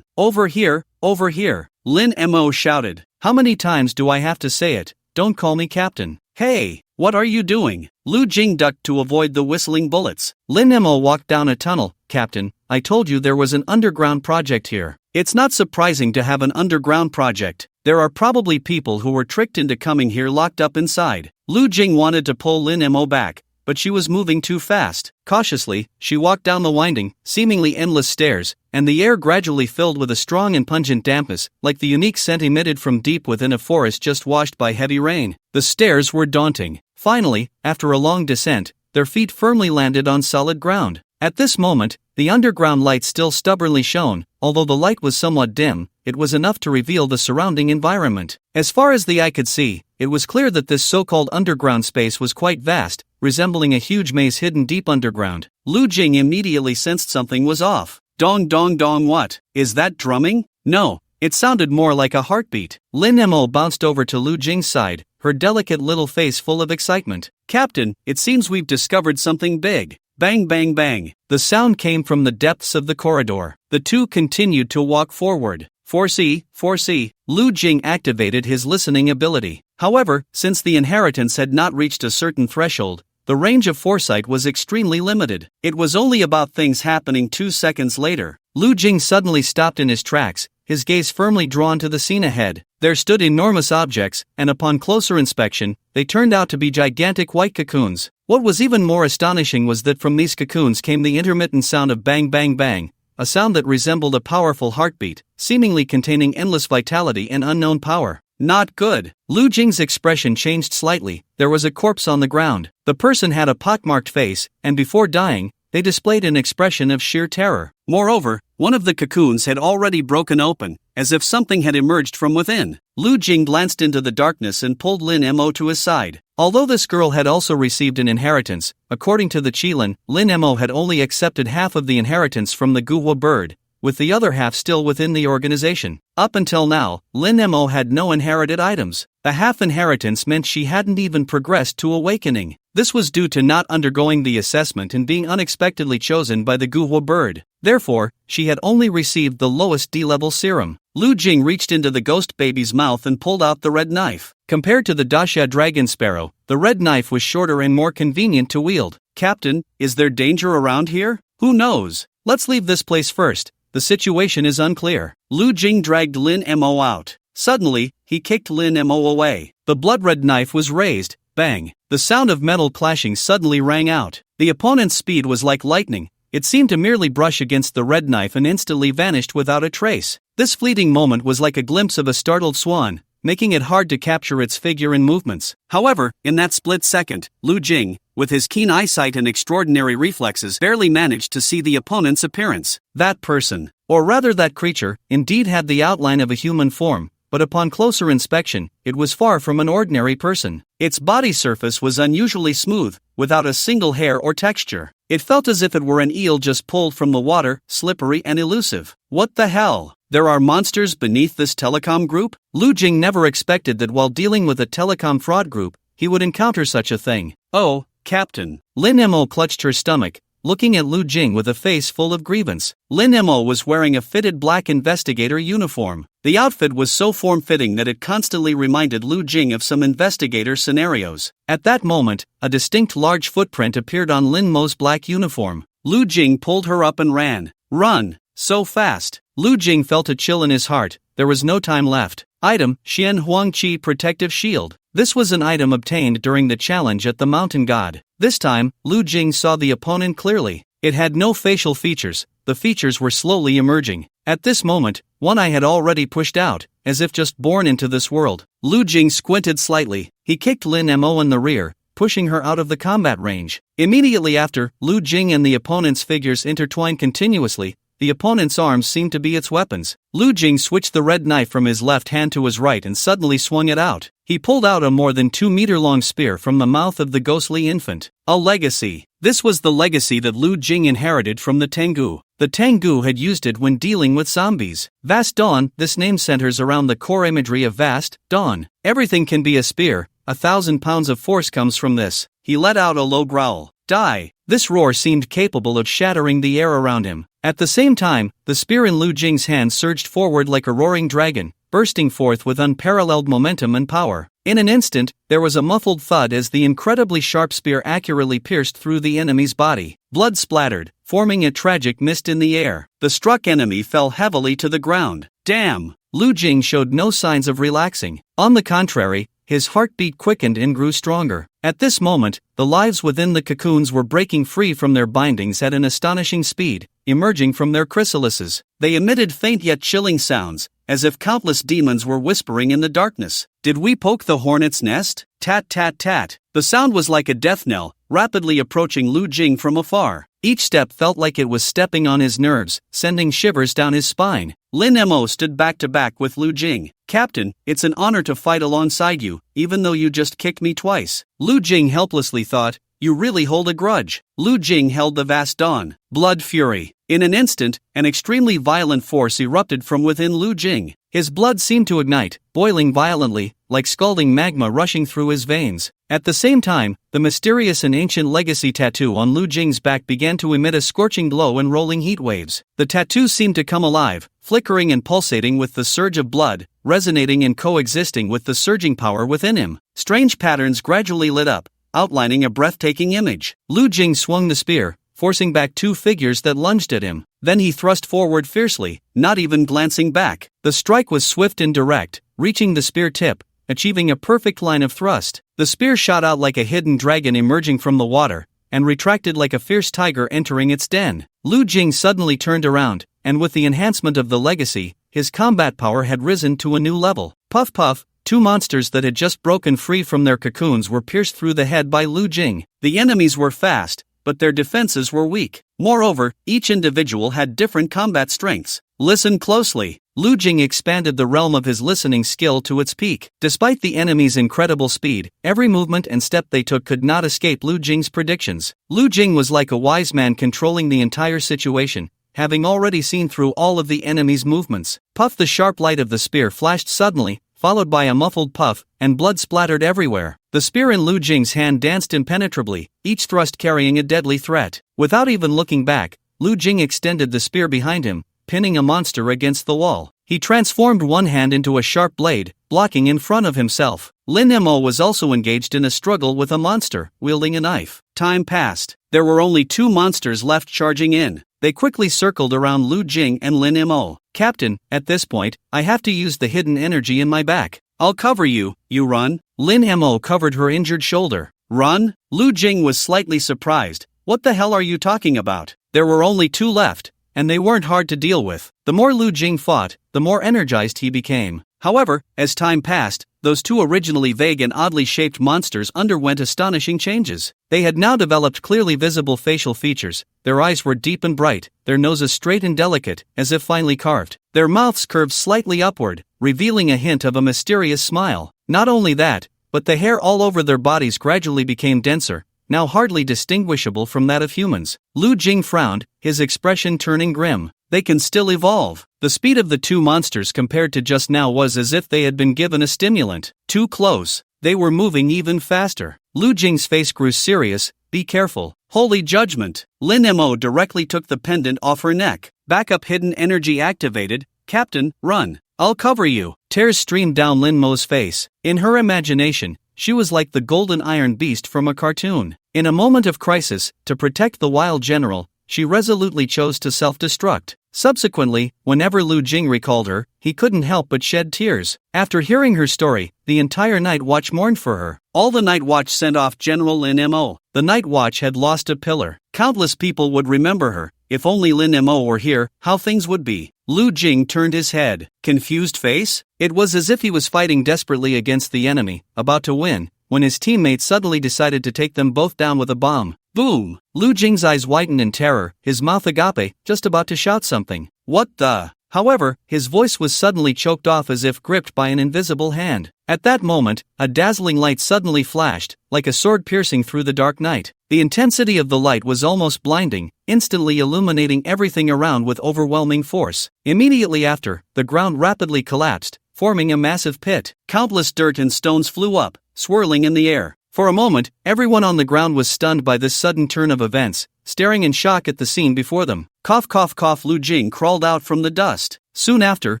over here, over here. Lin Mo shouted. How many times do I have to say it? Don't call me Captain. Hey, what are you doing? Lu Jing ducked to avoid the whistling bullets. Lin Mo walked down a tunnel. Captain, I told you there was an underground project here. It's not surprising to have an underground project. There are probably people who were tricked into coming here locked up inside. Lu Jing wanted to pull Lin Mo back, but she was moving too fast. Cautiously, she walked down the winding, seemingly endless stairs, and the air gradually filled with a strong and pungent dampness, like the unique scent emitted from deep within a forest just washed by heavy rain. The stairs were daunting. Finally, after a long descent, their feet firmly landed on solid ground. At this moment, the underground light still stubbornly shone. Although the light was somewhat dim, it was enough to reveal the surrounding environment. As far as the eye could see, it was clear that this so-called underground space was quite vast, resembling a huge maze hidden deep underground. Lu Jing immediately sensed something was off. Dong dong dong, what? Is that drumming? No, it sounded more like a heartbeat. Lin Mo bounced over to Lu Jing's side, her delicate little face full of excitement. Captain, it seems we've discovered something big. Bang bang bang. The sound came from the depths of the corridor. The two continued to walk forward. 4C. Lu Jing activated his listening ability. However, since the inheritance had not reached a certain threshold, the range of foresight was extremely limited. It was only about things happening 2 seconds later. Lu Jing suddenly stopped in his tracks, his gaze firmly drawn to the scene ahead. There stood enormous objects, and upon closer inspection, they turned out to be gigantic white cocoons. What was even more astonishing was that from these cocoons came the intermittent sound of bang bang bang, a sound that resembled a powerful heartbeat, seemingly containing endless vitality and unknown power. Not good. Lu Jing's expression changed slightly. There was a corpse on the ground. The person had a pockmarked face, and before dying, they displayed an expression of sheer terror. Moreover, one of the cocoons had already broken open, as if something had emerged from within. Lu Jing glanced into the darkness and pulled Lin Mo to his side. Although this girl had also received an inheritance, according to the Qilin, Lin Mo had only accepted half of the inheritance from the Guhua bird, with the other half still within the organization. Up until now, Lin Mo had no inherited items. The half inheritance meant she hadn't even progressed to awakening. This was due to not undergoing the assessment and being unexpectedly chosen by the Guhua bird. Therefore, she had only received the lowest D-level serum. Lu Jing reached into the ghost baby's mouth and pulled out the red knife. Compared to the Dasha dragon sparrow, the red knife was shorter and more convenient to wield. Captain, is there danger around here? Who knows? Let's leave this place first. The situation is unclear. Lu Jing dragged Lin Mo out. Suddenly, he kicked Lin Mo away. The blood-red knife was raised. Bang! The sound of metal clashing suddenly rang out. The opponent's speed was like lightning. It seemed to merely brush against the red knife and instantly vanished without a trace. This fleeting moment was like a glimpse of a startled swan, making it hard to capture its figure and movements. However, in that split second, Lu Jing, with his keen eyesight and extraordinary reflexes, barely managed to see the opponent's appearance. That person, or rather that creature, indeed had the outline of a human form, but upon closer inspection, it was far from an ordinary person. Its body surface was unusually smooth, without a single hair or texture. It felt as if it were an eel just pulled from the water, slippery and elusive. What the hell? There are monsters beneath this telecom group? Lu Jing never expected that while dealing with a telecom fraud group, he would encounter such a thing. Oh, Captain. Lin Mo clutched her stomach, looking at Lu Jing with a face full of grievance. Lin Mo was wearing a fitted black investigator uniform. The outfit was so form-fitting that it constantly reminded Lu Jing of some investigator scenarios. At that moment, a distinct large footprint appeared on Lin Mo's black uniform. Lu Jing pulled her up and ran. Run! So fast! Lu Jing felt a chill in his heart. There was no time left. Item, Xian Huang Qi Protective Shield. This was an item obtained during the challenge at the Mountain God. This time, Lu Jing saw the opponent clearly. It had no facial features. The features were slowly emerging. At this moment, one eye had already pushed out, as if just born into this world. Lu Jing squinted slightly. He kicked Lin Mo in the rear, pushing her out of the combat range. Immediately after, Lu Jing and the opponent's figures intertwined continuously. The opponent's arms seemed to be its weapons. Lu Jing switched the red knife from his left hand to his right and suddenly swung it out. He pulled out a more than 2-meter-long spear from the mouth of the ghostly infant. A legacy. This was the legacy that Lu Jing inherited from the Tengu. The Tengu had used it when dealing with zombies. Vast Dawn, this name centers around the core imagery of Vast Dawn. Everything can be a spear. 1,000 pounds of force comes from this. He let out a low growl. Die! This roar seemed capable of shattering the air around him. At the same time, the spear in Lu Jing's hand surged forward like a roaring dragon, bursting forth with unparalleled momentum and power. In an instant, there was a muffled thud as the incredibly sharp spear accurately pierced through the enemy's body. Blood splattered, forming a tragic mist in the air. The struck enemy fell heavily to the ground. Damn! Lu Jing showed no signs of relaxing. On the contrary, his heartbeat quickened and grew stronger. At this moment, the lives within the cocoons were breaking free from their bindings at an astonishing speed, emerging from their chrysalises. They emitted faint yet chilling sounds, as if countless demons were whispering in the darkness. Did we poke the hornet's nest? Tat tat tat. The sound was like a death knell, rapidly approaching Lu Jing from afar. Each step felt like it was stepping on his nerves, sending shivers down his spine. Lin Mo stood back to back with Lu Jing. Captain, it's an honor to fight alongside you, even though you just kicked me twice. Lu Jing helplessly thought, you really hold a grudge. Lu Jing held the Vast Dawn. Blood fury. In an instant, an extremely violent force erupted from within Lu Jing. His blood seemed to ignite, boiling violently, like scalding magma rushing through his veins. At the same time, the mysterious and ancient legacy tattoo on Lu Jing's back began to emit a scorching glow and rolling heat waves. The tattoo seemed to come alive, flickering and pulsating with the surge of blood, resonating and coexisting with the surging power within him. Strange patterns gradually lit up, outlining a breathtaking image. Lu Jing swung the spear, forcing back two figures that lunged at him. Then he thrust forward fiercely, not even glancing back. The strike was swift and direct, reaching the spear tip, achieving a perfect line of thrust. The spear shot out like a hidden dragon emerging from the water, and retracted like a fierce tiger entering its den. Lu Jing suddenly turned around, and with the enhancement of the legacy, his combat power had risen to a new level. Puff puff, two monsters that had just broken free from their cocoons were pierced through the head by Lu Jing. The enemies were fast, but their defenses were weak. Moreover, each individual had different combat strengths. Listen closely. Lu Jing expanded the realm of his listening skill to its peak. Despite the enemy's incredible speed, every movement and step they took could not escape Lu Jing's predictions. Lu Jing was like a wise man controlling the entire situation, having already seen through all of the enemy's movements. Puff! The sharp light of the spear flashed suddenly, followed by a muffled puff, and blood splattered everywhere. The spear in Lu Jing's hand danced impenetrably, each thrust carrying a deadly threat. Without even looking back, Lu Jing extended the spear behind him, pinning a monster against the wall. He transformed one hand into a sharp blade, blocking in front of himself. Lin Mo was also engaged in a struggle with a monster, wielding a knife. Time passed. There were only two monsters left charging in. They quickly circled around Lu Jing and Lin Mo. Captain, at this point, I have to use the hidden energy in my back. I'll cover you, you run. Lin Mo covered her injured shoulder. Run? Lu Jing was slightly surprised. What the hell are you talking about? There were only two left, and they weren't hard to deal with. The more Lu Jing fought, the more energized he became. However, as time passed, those two originally vague and oddly shaped monsters underwent astonishing changes. They had now developed clearly visible facial features. Their eyes were deep and bright, their noses straight and delicate, as if finely carved. Their mouths curved slightly upward, revealing a hint of a mysterious smile. Not only that, but the hair all over their bodies gradually became denser, now hardly distinguishable from that of humans. Lu Jing frowned, his expression turning grim. They can still evolve. The speed of the two monsters compared to just now was as if they had been given a stimulant. Too close. They were moving even faster. Lu Jing's face grew serious. Be careful. Holy judgment. Lin Mo directly took the pendant off her neck. Backup hidden energy activated. Captain, run. I'll cover you. Tears streamed down Lin Mo's face. In her imagination, she was like the golden iron beast from a cartoon. In a moment of crisis, to protect the wild general, she resolutely chose to self-destruct. Subsequently, whenever Lu Jing recalled her, he couldn't help but shed tears. After hearing her story, the entire Night Watch mourned for her. All the Night Watch sent off General Lin Mo. The Night Watch had lost a pillar. Countless people would remember her. If only Lin Mo were here, how things would be. Lu Jing turned his head. Confused face? It was as if he was fighting desperately against the enemy, about to win, when his teammate suddenly decided to take them both down with a bomb. Boom! Lu Jing's eyes widened in terror, his mouth agape, just about to shout something. What the? However, his voice was suddenly choked off as if gripped by an invisible hand. At that moment, a dazzling light suddenly flashed, like a sword piercing through the dark night. The intensity of the light was almost blinding, instantly illuminating everything around with overwhelming force. Immediately after, the ground rapidly collapsed, forming a massive pit. Countless dirt and stones flew up, swirling in the air. For a moment, everyone on the ground was stunned by this sudden turn of events, staring in shock at the scene before them. Cough cough cough. Lu Jing crawled out from the dust. Soon after,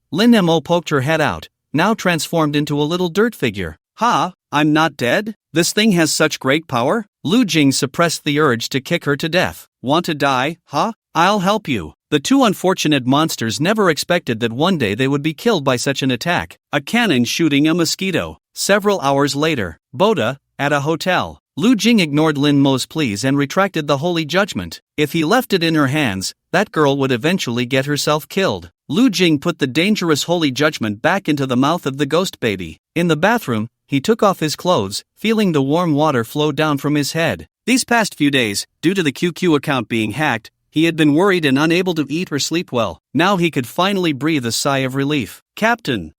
Lin Mo poked her head out, now transformed into a little dirt figure. Ha! I'm not dead? This thing has such great power? Lu Jing suppressed the urge to kick her to death. Want to die, huh? I'll help you. The two unfortunate monsters never expected that one day they would be killed by such an attack. A cannon shooting a mosquito. Several hours later, Boda, at a hotel. Lu Jing ignored Lin Mo's pleas and retracted the holy judgment. If he left it in her hands, that girl would eventually get herself killed. Lu Jing put the dangerous holy judgment back into the mouth of the ghost baby. In the bathroom, he took off his clothes, feeling the warm water flow down from his head. These past few days, due to the QQ account being hacked, he had been worried and unable to eat or sleep well. Now he could finally breathe a sigh of relief. Captain,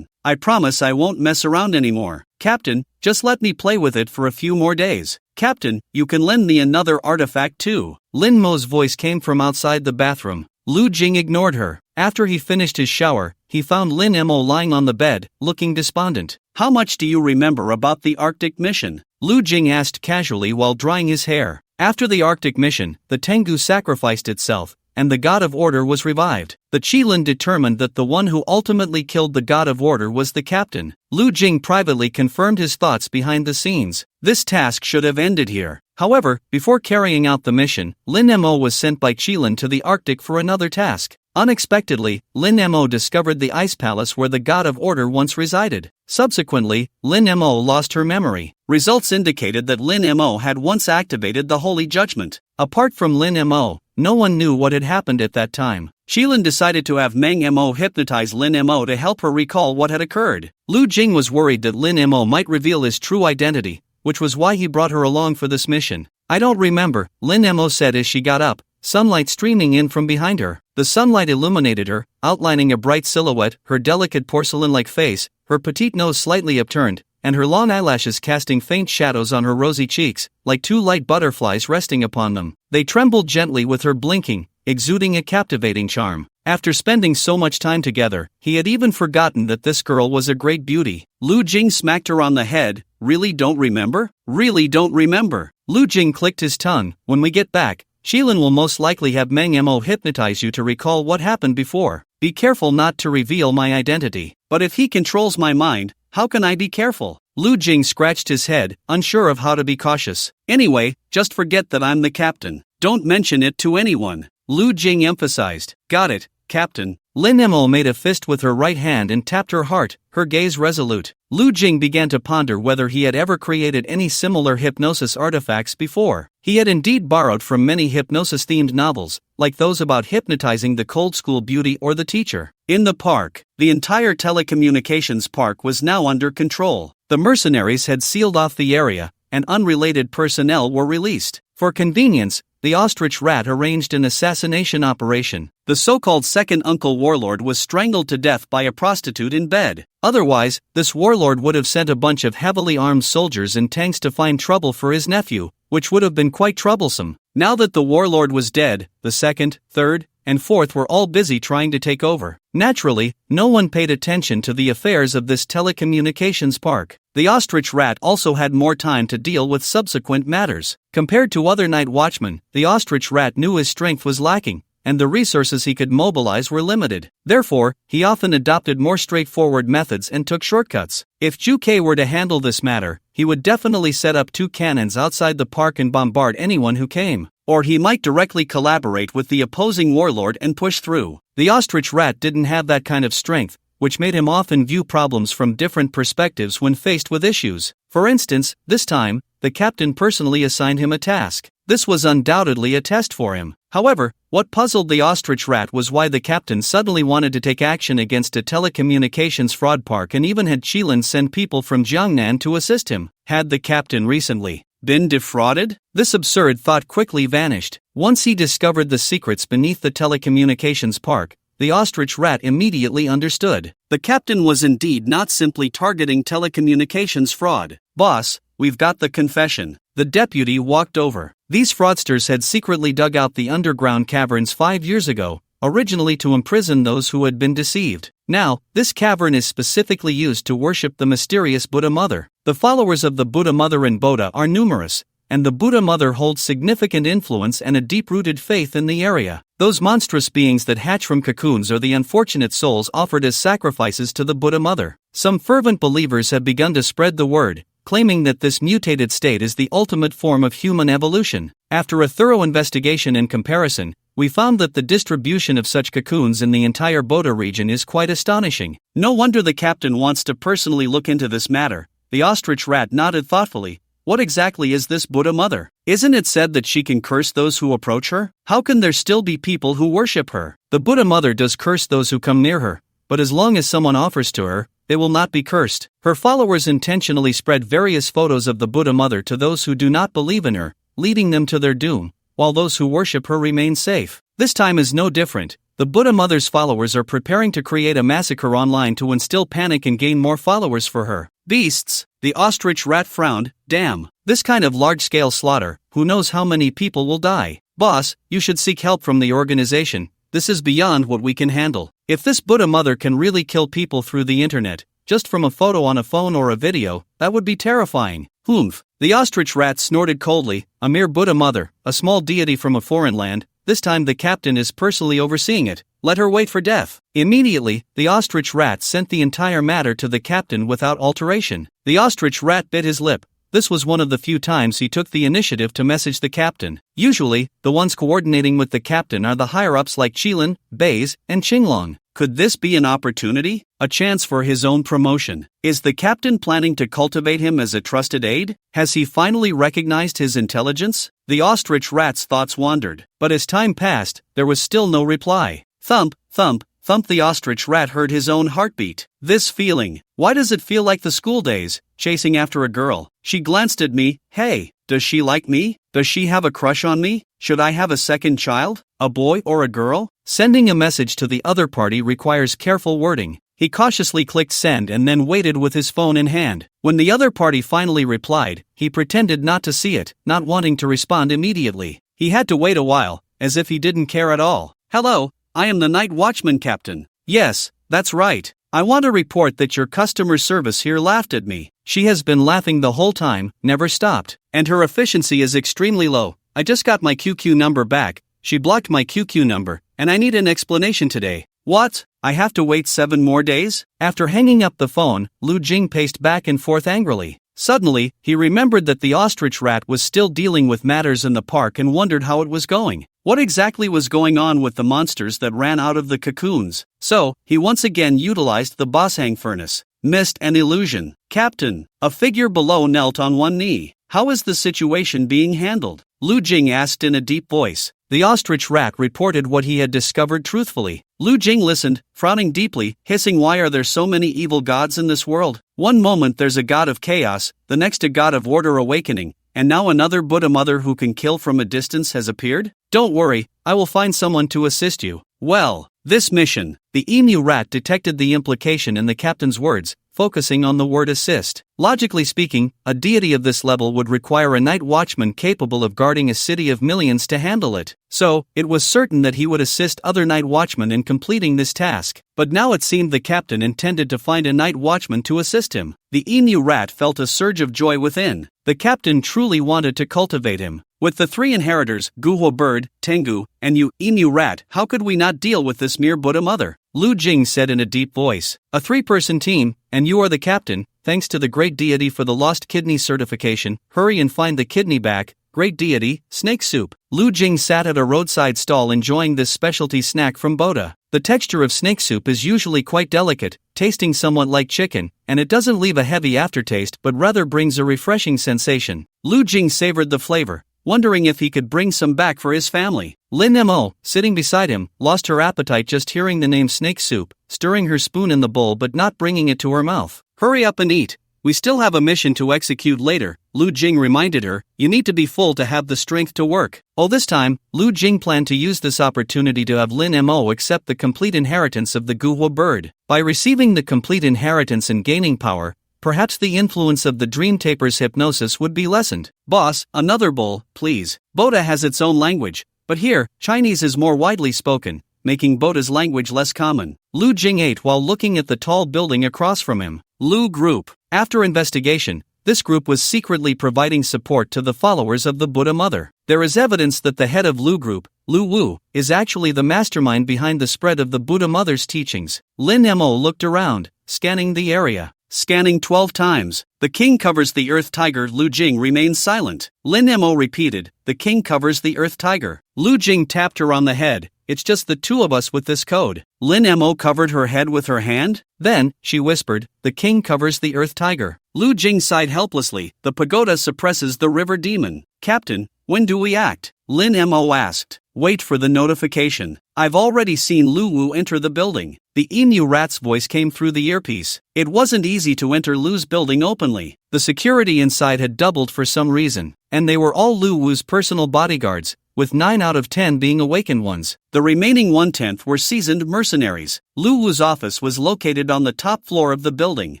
I promise I won't mess around anymore. Captain, just let me play with it for a few more days. Captain, you can lend me another artifact too. Lin Mo's voice came from outside the bathroom. Lu Jing ignored her. After he finished his shower, he found Lin Mo lying on the bed, looking despondent. How much do you remember about the Arctic mission? Lu Jing asked casually while drying his hair. After the Arctic mission, the Tengu sacrificed itself, and the God of Order was revived. The Qilin determined that the one who ultimately killed the God of Order was the captain. Lu Jing privately confirmed his thoughts behind the scenes. This task should have ended here. However, before carrying out the mission, Lin Mo was sent by Qilin to the Arctic for another task. Unexpectedly, Lin Mo discovered the ice palace where the God of Order once resided. Subsequently, Lin Mo lost her memory. Results indicated that Lin Mo had once activated the Holy Judgment. Apart from Lin Mo, no one knew what had happened at that time. Qilin decided to have Meng Mo hypnotize Lin Mo to help her recall what had occurred. Lu Jing was worried that Lin Mo might reveal his true identity, which was why he brought her along for this mission. I don't remember, Lin Mo said as she got up, sunlight streaming in from behind her. The sunlight illuminated her, outlining a bright silhouette, her delicate porcelain-like face, her petite nose slightly upturned, and her long eyelashes casting faint shadows on her rosy cheeks, like two light butterflies resting upon them. They trembled gently with her blinking, exuding a captivating charm. After spending so much time together, he had even forgotten that this girl was a great beauty. Lu Jing smacked her on the head. Really don't remember? Really don't remember. Lu Jing clicked his tongue. When we get back, Qilin will most likely have Meng Mo hypnotize you to recall what happened before. Be careful not to reveal my identity. But if he controls my mind, how can I be careful? Lu Jing scratched his head, unsure of how to be cautious. Anyway, just forget that I'm the captain. Don't mention it to anyone. Lu Jing emphasized. Got it, Captain. Lin Mo made a fist with her right hand and tapped her heart, her gaze resolute. Lu Jing began to ponder whether he had ever created any similar hypnosis artifacts before. He had indeed borrowed from many hypnosis-themed novels, like those about hypnotizing the cold school beauty or the teacher. In the park, the entire telecommunications park was now under control. The mercenaries had sealed off the area, and unrelated personnel were released. For convenience, the ostrich rat arranged an assassination operation. The so-called second uncle warlord was strangled to death by a prostitute in bed. Otherwise, this warlord would have sent a bunch of heavily armed soldiers and tanks to find trouble for his nephew, which would have been quite troublesome. Now that the warlord was dead, the second, third, and fourth were all busy trying to take over. Naturally, no one paid attention to the affairs of this telecommunications park. The ostrich rat also had more time to deal with subsequent matters. Compared to other night watchmen, the ostrich rat knew his strength was lacking, and the resources he could mobilize were limited. Therefore, he often adopted more straightforward methods and took shortcuts. If Zhu Ke were to handle this matter, he would definitely set up 2 cannons outside the park and bombard anyone who came. Or he might directly collaborate with the opposing warlord and push through. The ostrich rat didn't have that kind of strength, which made him often view problems from different perspectives when faced with issues. For instance, this time, the captain personally assigned him a task. This was undoubtedly a test for him. However, what puzzled the ostrich rat was why the captain suddenly wanted to take action against a telecommunications fraud park and even had Qilin send people from Jiangnan to assist him. Had the captain recently been defrauded? This absurd thought quickly vanished. Once he discovered the secrets beneath the telecommunications park, the ostrich rat immediately understood. The captain was indeed not simply targeting telecommunications fraud. Boss, we've got the confession. The deputy walked over. These fraudsters had secretly dug out the underground caverns 5 years ago, originally to imprison those who had been deceived. Now, this cavern is specifically used to worship the mysterious Buddha Mother. The followers of the Buddha Mother in Bodha are numerous, and the Buddha Mother holds significant influence and a deep-rooted faith in the area. Those monstrous beings that hatch from cocoons are the unfortunate souls offered as sacrifices to the Buddha Mother. Some fervent believers have begun to spread the word, claiming that this mutated state is the ultimate form of human evolution. After a thorough investigation and comparison, we found that the distribution of such cocoons in the entire Bodha region is quite astonishing. No wonder the captain wants to personally look into this matter. The ostrich rat nodded thoughtfully. What exactly is this Buddha Mother? Isn't it said that she can curse those who approach her? How can there still be people who worship her? The Buddha Mother does curse those who come near her, but as long as someone offers to her, they will not be cursed. Her followers intentionally spread various photos of the Buddha Mother to those who do not believe in her, leading them to their doom, while those who worship her remain safe. This time is no different. The Buddha Mother's followers are preparing to create a massacre online to instill panic and gain more followers for her. Beasts, the ostrich rat frowned. Damn, this kind of large-scale slaughter, who knows how many people will die? Boss, you should seek help from the organization. This is beyond what we can handle. If this Buddha Mother can really kill people through the internet, just from a photo on a phone or a video, that would be terrifying. Humph. The ostrich rat snorted coldly. A mere Buddha Mother, a small deity from a foreign land. This time the captain is personally overseeing it. Let her wait for death. Immediately, the ostrich rat sent the entire matter to the captain without alteration. The ostrich rat bit his lip. This was one of the few times he took the initiative to message the captain. Usually, the ones coordinating with the captain are the higher-ups like Qilin, Baze, and Qinglong. Could this be an opportunity? A chance for his own promotion? Is the captain planning to cultivate him as a trusted aide? Has he finally recognized his intelligence? The ostrich rat's thoughts wandered, but as time passed, there was still no reply. Thump, thump, thump. The ostrich rat heard his own heartbeat. This feeling. Why does it feel like the school days, chasing after a girl? She glanced at me. Hey, does she like me? Does she have a crush on me? Should I have a second child? A boy or a girl? Sending a message to the other party requires careful wording. He cautiously clicked send and then waited with his phone in hand. When the other party finally replied, he pretended not to see it, not wanting to respond immediately. He had to wait a while, as if he didn't care at all. Hello, I am the night watchman captain. Yes, that's right. I want to report that your customer service here laughed at me. She has been laughing the whole time, never stopped. And her efficiency is extremely low. I just got my QQ number back. She blocked my QQ number, and I need an explanation today. What? I have to wait 7 more days? After hanging up the phone, Lu Jing paced back and forth angrily. Suddenly, he remembered that the ostrich rat was still dealing with matters in the park and wondered how it was going. What exactly was going on with the monsters that ran out of the cocoons? So, he once again utilized the Boshang furnace. Mist and illusion. Captain, a figure below knelt on one knee. How is the situation being handled? Lu Jing asked in a deep voice. The ostrich rat reported what he had discovered truthfully. Lu Jing listened, frowning deeply, hissing, why are there so many evil gods in this world? One moment there's a god of chaos, the next a god of order awakening, and now another Buddha Mother who can kill from a distance has appeared? Don't worry, I will find someone to assist you. Well, this mission. The emu rat detected the implication in the captain's words, focusing on the word assist. Logically speaking, a deity of this level would require a night watchman capable of guarding a city of millions to handle it. So, it was certain that he would assist other night watchmen in completing this task. But now it seemed the captain intended to find a night watchman to assist him. The emu rat felt a surge of joy within. The captain truly wanted to cultivate him. With the 3 inheritors, Guho Bird, Tengu, and you, Emu Rat, how could we not deal with this mere Buddha Mother? Lu Jing said in a deep voice. A 3-person team, and you are the captain. Thanks to the great deity for the lost kidney certification. Hurry and find the kidney back. Great deity, snake soup. Lu Jing sat at a roadside stall enjoying this specialty snack from Bodha. The texture of snake soup is usually quite delicate, tasting somewhat like chicken, and it doesn't leave a heavy aftertaste but rather brings a refreshing sensation. Lu Jing savored the flavor, wondering if he could bring some back for his family. Lin Mo, sitting beside him, lost her appetite just hearing the name snake soup, stirring her spoon in the bowl but not bringing it to her mouth. Hurry up and eat. We still have a mission to execute later, Lu Jing reminded her. You need to be full to have the strength to work. This time, Lu Jing planned to use this opportunity to have Lin Mo accept the complete inheritance of the Guhua bird. By receiving the complete inheritance and gaining power, perhaps the influence of the Dream Taper's hypnosis would be lessened. Boss, another bowl, please. Boda has its own language, but here, Chinese is more widely spoken, making Boda's language less common. Lu Jing ate while looking at the tall building across from him. Lu Group. After investigation, this group was secretly providing support to the followers of the Buddha Mother. There is evidence that the head of Lu Group, Lu Wu, is actually the mastermind behind the spread of the Buddha Mother's teachings. Lin Mo looked around, scanning the area. Scanning 12 times. The king covers the earth tiger. Lu Jing remains silent. Lin Mo repeated, the king covers the earth tiger. Lu Jing tapped her on the head. It's just the two of us with this code. Lin Mo covered her head with her hand. Then, she whispered, the king covers the earth tiger. Lu Jing sighed helplessly. The pagoda suppresses the river demon. Captain, when do we act? Lin Mo asked. Wait for the notification. I've already seen Lu Wu enter the building. The emu rat's voice came through the earpiece. It wasn't easy to enter Lu's building openly. The security inside had doubled for some reason, and they were all Lu Wu's personal bodyguards, with 9 out of 10 being awakened ones. The remaining 1/10 were seasoned mercenaries. Lu Wu's office was located on the top floor of the building.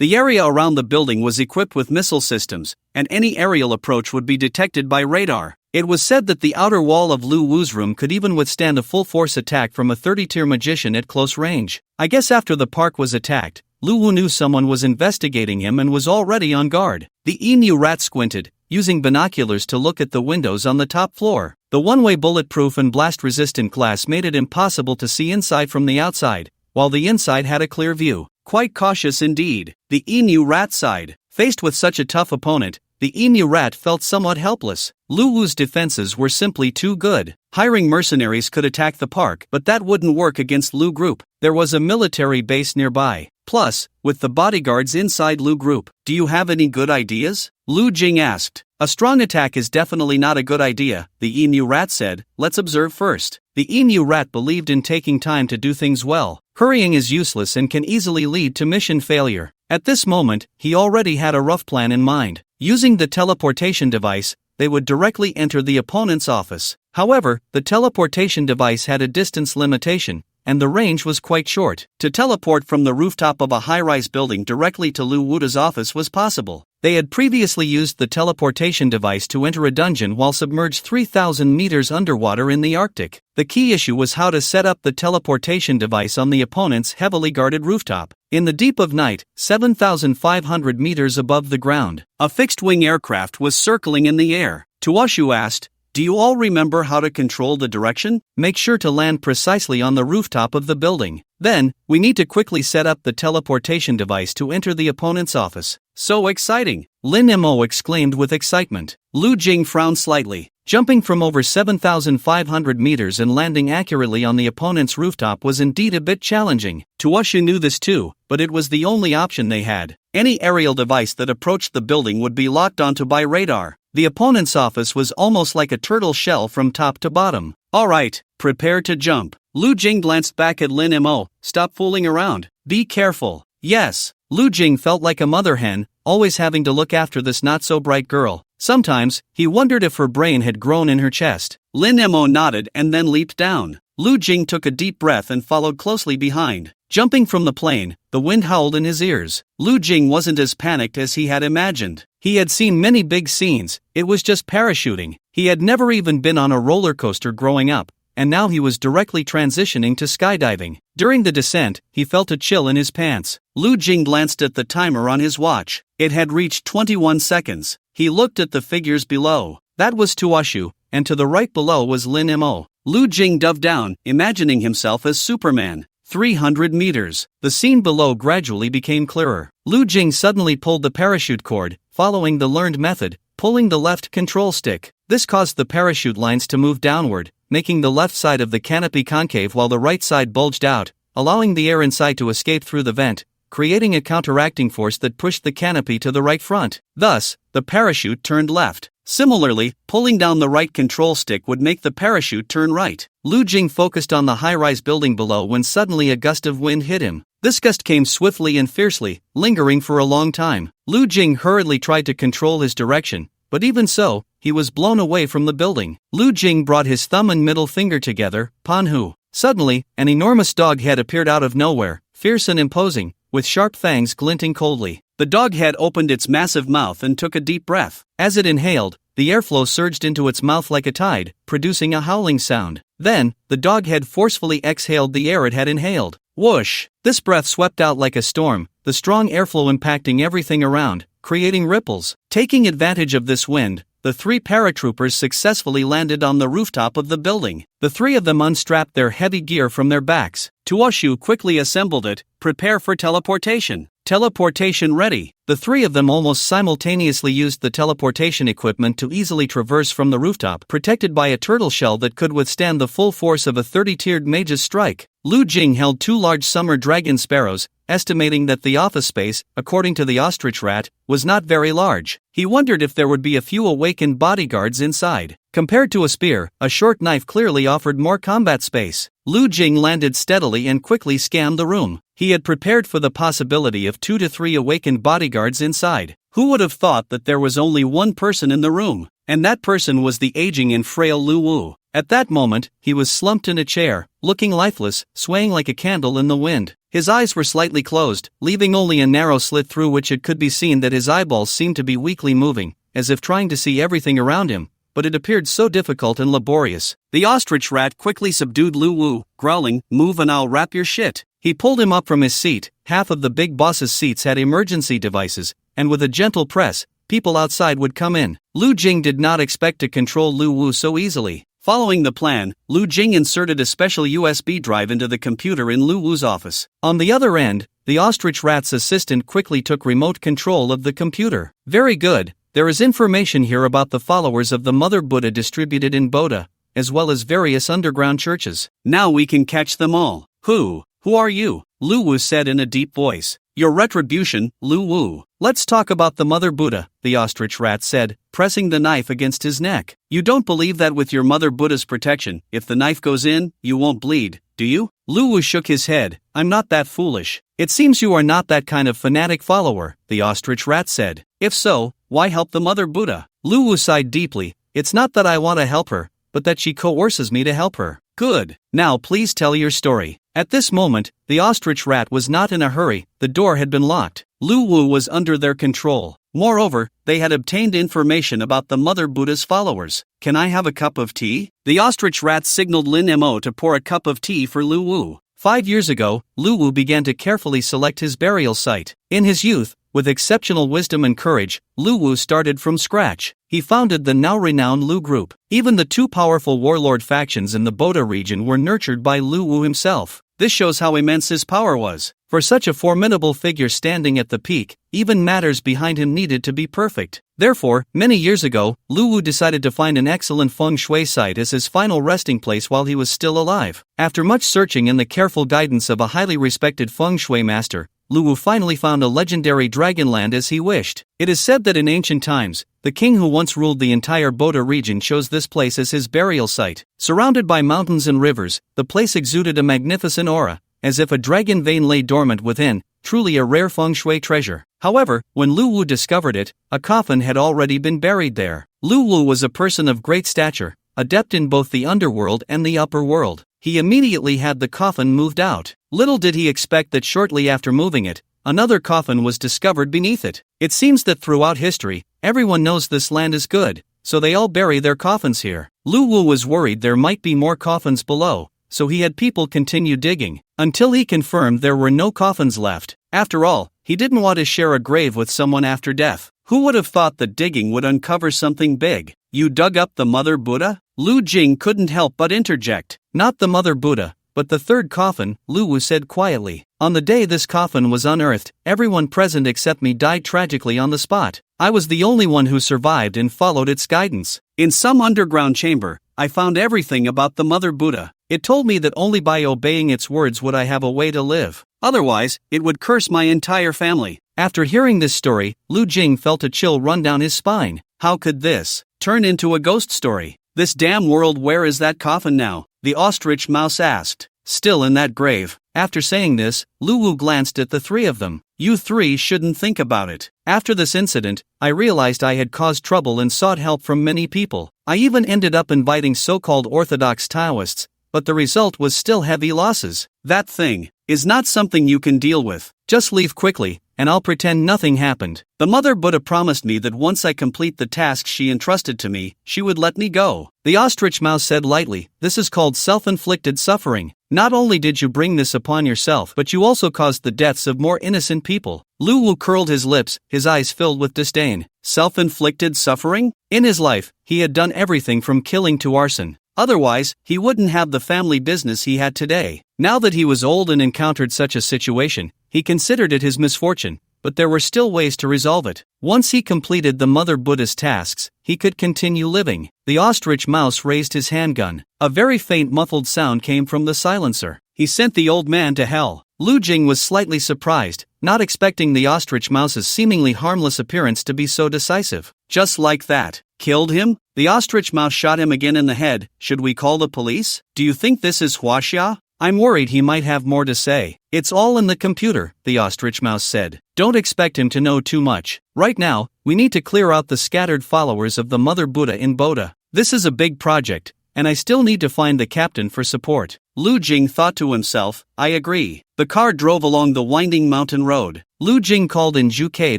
The area around the building was equipped with missile systems, and any aerial approach would be detected by radar. It was said that the outer wall of Lu Wu's room could even withstand a full-force attack from a 30-tier magician at close range. I guess after the park was attacked, Lu Wu knew someone was investigating him and was already on guard. The emu rat squinted, using binoculars to look at the windows on the top floor. The one-way bulletproof and blast-resistant glass made it impossible to see inside from the outside, while the inside had a clear view. Quite cautious indeed. The emu rat sighed. Faced with such a tough opponent, the emu rat felt somewhat helpless. Lu Wu's defenses were simply too good. Hiring mercenaries could attack the park, but that wouldn't work against Lu Group. There was a military base nearby. Plus, with the bodyguards inside Lu Group, do you have any good ideas? Lu Jing asked. A strong attack is definitely not a good idea, the emu rat said. Let's observe first. The emu rat believed in taking time to do things well. Hurrying is useless and can easily lead to mission failure. At this moment, he already had a rough plan in mind. Using the teleportation device, they would directly enter the opponent's office. However, the teleportation device had a distance limitation, and the range was quite short. To teleport from the rooftop of a high-rise building directly to Lu Wu's office was possible. They had previously used the teleportation device to enter a dungeon while submerged 3,000 meters underwater in the Arctic. The key issue was how to set up the teleportation device on the opponent's heavily guarded rooftop. In the deep of night, 7,500 meters above the ground, a fixed-wing aircraft was circling in the air. Tuashu asked, do you all remember how to control the direction? Make sure to land precisely on the rooftop of the building. Then, we need to quickly set up the teleportation device to enter the opponent's office. So exciting! Lin Mo exclaimed with excitement. Lu Jing frowned slightly. Jumping from over 7,500 meters and landing accurately on the opponent's rooftop was indeed a bit challenging. Tuashu knew this too, but it was the only option they had. Any aerial device that approached the building would be locked onto by radar. The opponent's office was almost like a turtle shell from top to bottom. Alright, prepare to jump. Lu Jing glanced back at Lin Mo. Stop fooling around. Be careful. Yes. Lu Jing felt like a mother hen, always having to look after this not-so-bright girl. Sometimes, he wondered if her brain had grown in her chest. Lin Mo nodded and then leaped down. Lu Jing took a deep breath and followed closely behind. Jumping from the plane, the wind howled in his ears. Lu Jing wasn't as panicked as he had imagined. He had seen many big scenes, it was just parachuting. He had never even been on a roller coaster growing up, and now he was directly transitioning to skydiving. During the descent, he felt a chill in his pants. Lu Jing glanced at the timer on his watch. It had reached 21 seconds. He looked at the figures below. That was Tuashu, and to the right below was Lin Mo. Lu Jing dove down, imagining himself as Superman. 300 meters. The scene below gradually became clearer. Lu Jing suddenly pulled the parachute cord, following the learned method, pulling the left control stick. This caused the parachute lines to move downward, making the left side of the canopy concave while the right side bulged out, allowing the air inside to escape through the vent, creating a counteracting force that pushed the canopy to the right front. Thus, the parachute turned left. Similarly, pulling down the right control stick would make the parachute turn right. Lu Jing focused on the high-rise building below when suddenly a gust of wind hit him. This gust came swiftly and fiercely, lingering for a long time. Lu Jing hurriedly tried to control his direction, but even so, he was blown away from the building. Lu Jing brought his thumb and middle finger together, Panhu. Suddenly, an enormous dog head appeared out of nowhere, fierce and imposing, with sharp fangs glinting coldly. The dog head opened its massive mouth and took a deep breath. As it inhaled, the airflow surged into its mouth like a tide, producing a howling sound. Then, the dog head forcefully exhaled the air it had inhaled. Whoosh! This breath swept out like a storm, the strong airflow impacting everything around, creating ripples. Taking advantage of this wind, the three paratroopers successfully landed on the rooftop of the building. The three of them unstrapped their heavy gear from their backs. Tuoshu quickly assembled it. Prepare for teleportation. Teleportation ready. The three of them almost simultaneously used the teleportation equipment to easily traverse from the rooftop, protected by a turtle shell that could withstand the full force of a 30-tiered mage's strike. Lu Jing held two large summer dragon sparrows, estimating that the office space, according to the ostrich rat, was not very large. He wondered if there would be a few awakened bodyguards inside. Compared to a spear, a short knife clearly offered more combat space. Lu Jing landed steadily and quickly scanned the room. He had prepared for the possibility of 2 to 3 awakened bodyguards inside. Who would have thought that there was only one person in the room? And that person was the aging and frail Lu Wu. At that moment, he was slumped in a chair, looking lifeless, swaying like a candle in the wind. His eyes were slightly closed, leaving only a narrow slit through which it could be seen that his eyeballs seemed to be weakly moving, as if trying to see everything around him, but it appeared so difficult and laborious. The ostrich rat quickly subdued Lu Wu, growling, "Move and I'll wrap your shit." He pulled him up from his seat. Half of the big boss's seats had emergency devices, and with a gentle press, people outside would come in. Lu Jing did not expect to control Lu Wu so easily. Following the plan, Lu Jing inserted a special USB drive into the computer in Lu Wu's office. On the other end, the ostrich rat's assistant quickly took remote control of the computer. Very good, there is information here about the followers of the Mother Buddha distributed in Bodha, as well as various underground churches. Now we can catch them all. Who are you? Lu Wu said in a deep voice. Your retribution, Lu Wu. Let's talk about the Mother Buddha, the ostrich rat said, pressing the knife against his neck. You don't believe that with your Mother Buddha's protection, if the knife goes in, you won't bleed, do you? Lu Wu shook his head. I'm not that foolish. It seems you are not that kind of fanatic follower, the ostrich rat said. If so, why help the Mother Buddha? Lu Wu sighed deeply. It's not that I want to help her, but that she coerces me to help her. Good. Now please tell your story. At this moment, the ostrich rat was not in a hurry. The door had been locked. Lu Wu was under their control. Moreover, they had obtained information about the Mother Buddha's followers. Can I have a cup of tea? The ostrich rat signaled Lin Mo to pour a cup of tea for Lu Wu. 5 years ago, Lu Wu began to carefully select his burial site. In his youth, with exceptional wisdom and courage, Lu Wu started from scratch. He founded the now renowned Lu Group. Even the two powerful warlord factions in the Bodha region were nurtured by Lu Wu himself. This shows how immense his power was. For such a formidable figure standing at the peak, even matters behind him needed to be perfect. Therefore, many years ago, Lu Wu decided to find an excellent feng shui site as his final resting place while he was still alive. After much searching and the careful guidance of a highly respected feng shui master, Lu Wu finally found a legendary dragonland as he wished. It is said that in ancient times, the king who once ruled the entire Bodha region chose this place as his burial site. Surrounded by mountains and rivers, the place exuded a magnificent aura, as if a dragon vein lay dormant within, truly a rare feng shui treasure. However, when Lu Wu discovered it, a coffin had already been buried there. Lu Wu was a person of great stature, adept in both the underworld and the upper world. He immediately had the coffin moved out. Little did he expect that shortly after moving it, another coffin was discovered beneath it. It seems that throughout history, everyone knows this land is good, so they all bury their coffins here. Lu Wu was worried there might be more coffins below, so he had people continue digging, until he confirmed there were no coffins left. After all, he didn't want to share a grave with someone after death. Who would have thought that digging would uncover something big? You dug up the Mother Buddha? Lu Jing couldn't help but interject. Not the Mother Buddha, but the third coffin, Lu Wu said quietly. On the day this coffin was unearthed, everyone present except me died tragically on the spot. I was the only one who survived and followed its guidance. In some underground chamber, I found everything about the Mother Buddha. It told me that only by obeying its words would I have a way to live. Otherwise, it would curse my entire family. After hearing this story, Lu Jing felt a chill run down his spine. How could this turn into a ghost story? This damn world, where is that coffin now? The ostrich mouse asked. Still in that grave. After saying this, Lu Wu glanced at the three of them. You three shouldn't think about it. After this incident, I realized I had caused trouble and sought help from many people. I even ended up inviting so-called orthodox Taoists, but the result was still heavy losses. That thing is not something you can deal with. Just leave quickly, and I'll pretend nothing happened. The Mother Buddha promised me that once I complete the task she entrusted to me, she would let me go. The ostrich mouse said lightly, this is called self-inflicted suffering. Not only did you bring this upon yourself, but you also caused the deaths of more innocent people. Lu Wu curled his lips, his eyes filled with disdain. Self-inflicted suffering? In his life, he had done everything from killing to arson. Otherwise, he wouldn't have the family business he had today. Now that he was old and encountered such a situation, he considered it his misfortune, but there were still ways to resolve it. Once he completed the Mother Buddha's tasks, he could continue living. The ostrich mouse raised his handgun. A very faint muffled sound came from the silencer. He sent the old man to hell. Lu Jing was slightly surprised, not expecting the ostrich mouse's seemingly harmless appearance to be so decisive. Just like that. Killed him? The ostrich mouse shot him again in the head. Should we call the police? Do you think this is Huaxia? I'm worried he might have more to say. It's all in the computer, the ostrich mouse said. Don't expect him to know too much. Right now, we need to clear out the scattered followers of the Mother Buddha in Boda. This is a big project, and I still need to find the captain for support. Lu Jing thought to himself, I agree. The car drove along the winding mountain road. Lu Jing called in Zhu Ke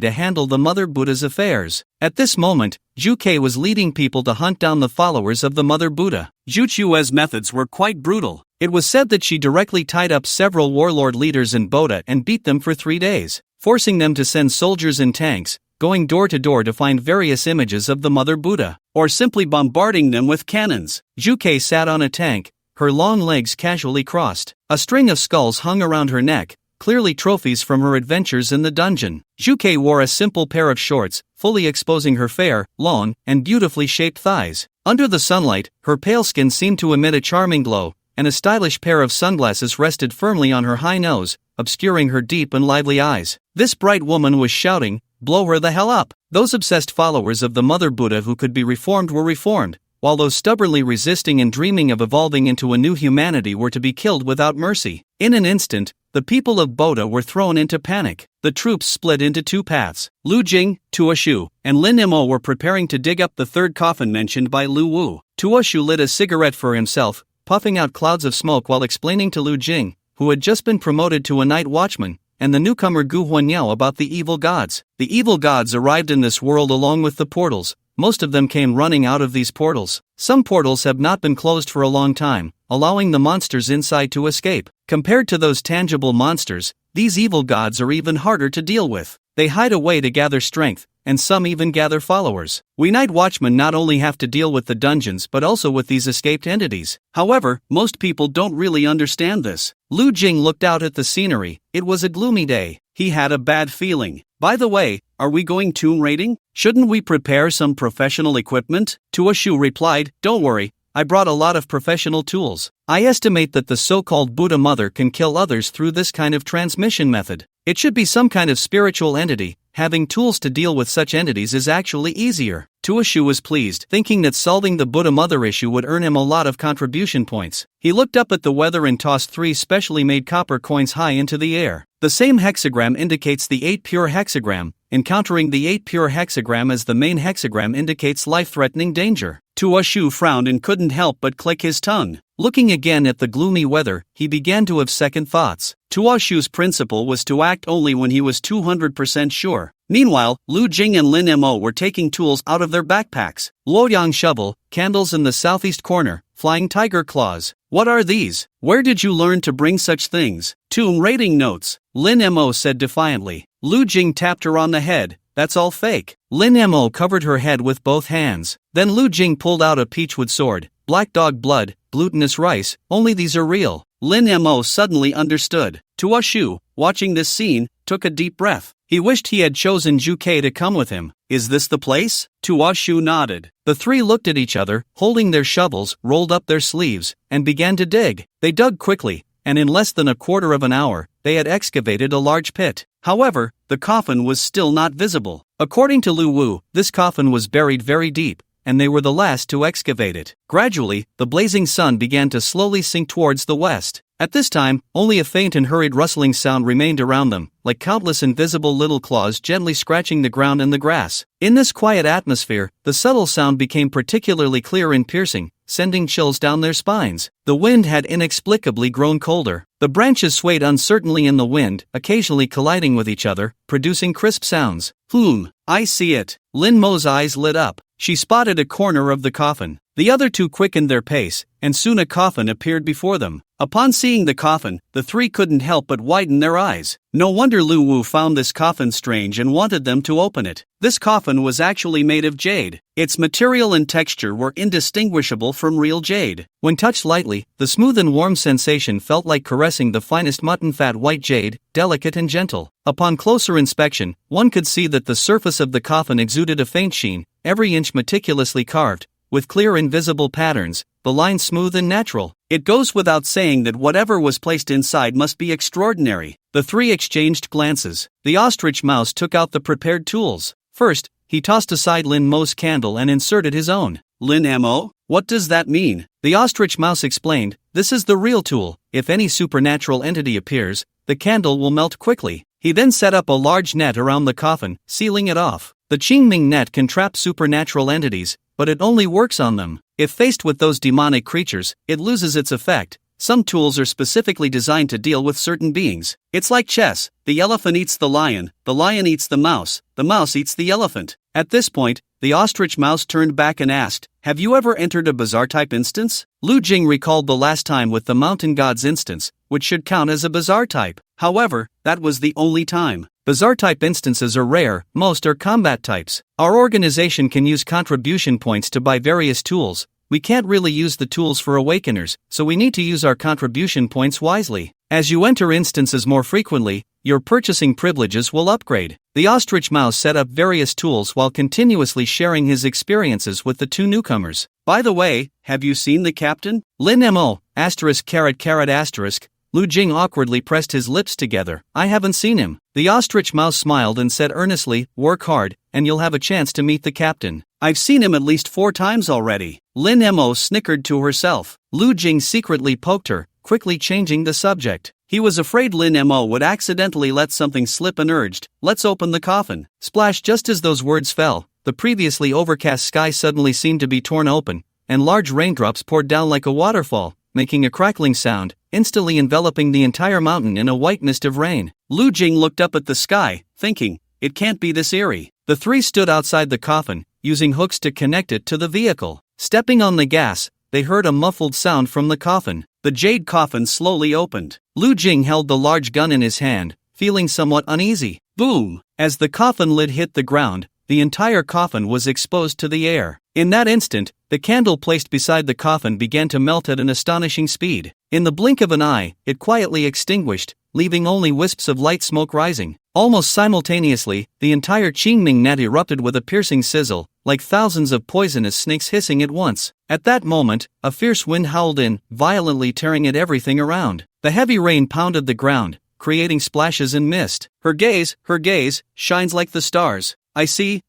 to handle the Mother Buddha's affairs. At this moment, Zhu Ke was leading people to hunt down the followers of the Mother Buddha. Zhu Chue's methods were quite brutal. It was said that she directly tied up several warlord leaders in Boda and beat them for 3 days, forcing them to send soldiers in tanks, going door to door to find various images of the Mother Buddha, or simply bombarding them with cannons. Zhu Ke sat on a tank, her long legs casually crossed. A string of skulls hung around her neck, clearly trophies from her adventures in the dungeon. Zhu Ke wore a simple pair of shorts, fully exposing her fair, long, and beautifully shaped thighs. Under the sunlight, her pale skin seemed to emit a charming glow, and a stylish pair of sunglasses rested firmly on her high nose, obscuring her deep and lively eyes. This bright woman was shouting, blow her the hell up. Those obsessed followers of the Mother Buddha who could be reformed were reformed, while those stubbornly resisting and dreaming of evolving into a new humanity were to be killed without mercy. In an instant, the people of Boda were thrown into panic. The troops split into 2 paths. Lu Jing, Tuoshu, and Lin Mo were preparing to dig up the third coffin mentioned by Lu Wu. Tuoshu lit a cigarette for himself, puffing out clouds of smoke while explaining to Lu Jing, who had just been promoted to a night watchman, and the newcomer Gu Huanyao about the evil gods. The evil gods arrived in this world along with the portals. Most of them came running out of these portals. Some portals have not been closed for a long time, allowing the monsters inside to escape. Compared to those tangible monsters, these evil gods are even harder to deal with. They hide away to gather strength, and some even gather followers. We night watchmen not only have to deal with the dungeons but also with these escaped entities. However, most people don't really understand this. Lu Jing looked out at the scenery. It was a gloomy day. He had a bad feeling. By the way, are we going tomb raiding? Shouldn't we prepare some professional equipment? Tuoshu replied, don't worry, I brought a lot of professional tools. I estimate that the so-called Buddha Mother can kill others through this kind of transmission method. It should be some kind of spiritual entity. Having tools to deal with such entities is actually easier. Tuoshu was pleased, thinking that solving the Buddha Mother issue would earn him a lot of contribution points. He looked up at the weather and tossed 3 specially made copper coins high into the air. The same hexagram indicates the 8 pure hexagram. Encountering the 8 pure hexagram as the main hexagram indicates life-threatening danger. Tuoshu frowned and couldn't help but click his tongue. Looking again at the gloomy weather, he began to have second thoughts. Tuoshu's principle was to act only when he was 200% sure. Meanwhile, Lu Jing and Lin Mo were taking tools out of their backpacks. Luoyang shovel, candles in the southeast corner, flying tiger claws. What are these? Where did you learn to bring such things? Tomb raiding notes, Lin Mo said defiantly. Lu Jing tapped her on the head. That's all fake. Lin Mo covered her head with both hands. Then Lu Jing pulled out a peachwood sword. Black dog blood, glutinous rice, only these are real. Lin Mo suddenly understood. Tuoshu, watching this scene, took a deep breath. He wished he had chosen Zhu Ke to come with him. Is this the place? Tuoshu nodded. The 3 looked at each other, holding their shovels, rolled up their sleeves, and began to dig. They dug quickly, and in less than a quarter of an hour, they had excavated a large pit. However, the coffin was still not visible. According to Lu Wu, this coffin was buried very deep, and they were the last to excavate it. Gradually, the blazing sun began to slowly sink towards the west. At this time, only a faint and hurried rustling sound remained around them, like countless invisible little claws gently scratching the ground and the grass. In this quiet atmosphere, the subtle sound became particularly clear and piercing, sending chills down their spines. The wind had inexplicably grown colder. The branches swayed uncertainly in the wind, occasionally colliding with each other, producing crisp sounds. I see it. Lin Mo's eyes lit up. She spotted a corner of the coffin. The other two quickened their pace, and soon a coffin appeared before them. Upon seeing the coffin, the three couldn't help but widen their eyes. No wonder Lu Wu found this coffin strange and wanted them to open it. This coffin was actually made of jade. Its material and texture were indistinguishable from real jade. When touched lightly, the smooth and warm sensation felt like caressing the finest mutton-fat white jade, delicate and gentle. Upon closer inspection, one could see that the surface of the coffin exuded a faint sheen, every inch meticulously carved, with clear invisible patterns, the lines smooth and natural. It goes without saying that whatever was placed inside must be extraordinary. The three exchanged glances. The ostrich mouse took out the prepared tools. First, he tossed aside Lin Mo's candle and inserted his own. Lin Mo? What does that mean? The ostrich mouse explained, this is the real tool. If any supernatural entity appears, the candle will melt quickly. He then set up a large net around the coffin, sealing it off. The Qingming net can trap supernatural entities, but it only works on them. If faced with those demonic creatures, it loses its effect. Some tools are specifically designed to deal with certain beings. It's like chess. The elephant eats the lion eats the mouse eats the elephant. At this point, the ostrich mouse turned back and asked, have you ever entered a bizarre-type instance? Lu Jing recalled the last time with the mountain god's instance, which should count as a bizarre type. However, that was the only time. Bizarre-type instances are rare, most are combat types. Our organization can use contribution points to buy various tools. We can't really use the tools for awakeners, so we need to use our contribution points wisely. As you enter instances more frequently, your purchasing privileges will upgrade. The ostrich mouse set up various tools while continuously sharing his experiences with the two newcomers. By the way, have you seen the captain? Lin Mo, ******. Lu Jing awkwardly pressed his lips together. I haven't seen him. The ostrich mouse smiled and said earnestly, work hard, and you'll have a chance to meet the captain. I've seen him at least 4 times already. Lin Mo snickered to herself. Lu Jing secretly poked her, quickly changing the subject. He was afraid Lin Mo would accidentally let something slip and urged, let's open the coffin. Splash! Just as those words fell, the previously overcast sky suddenly seemed to be torn open, and large raindrops poured down like a waterfall, making a crackling sound, instantly enveloping the entire mountain in a white mist of rain. Lu Jing looked up at the sky, thinking, it can't be this eerie. The three stood outside the coffin, using hooks to connect it to the vehicle. Stepping on the gas, they heard a muffled sound from the coffin. The jade coffin slowly opened. Lu Jing held the large gun in his hand, feeling somewhat uneasy. Boom! As the coffin lid hit the ground, the entire coffin was exposed to the air. In that instant, the candle placed beside the coffin began to melt at an astonishing speed. In the blink of an eye, it quietly extinguished, leaving only wisps of light smoke rising. Almost simultaneously, the entire Qingming net erupted with a piercing sizzle, like thousands of poisonous snakes hissing at once. At that moment, a fierce wind howled in, violently tearing at everything around. The heavy rain pounded the ground, creating splashes and mist. Her gaze, shines like the stars. I see,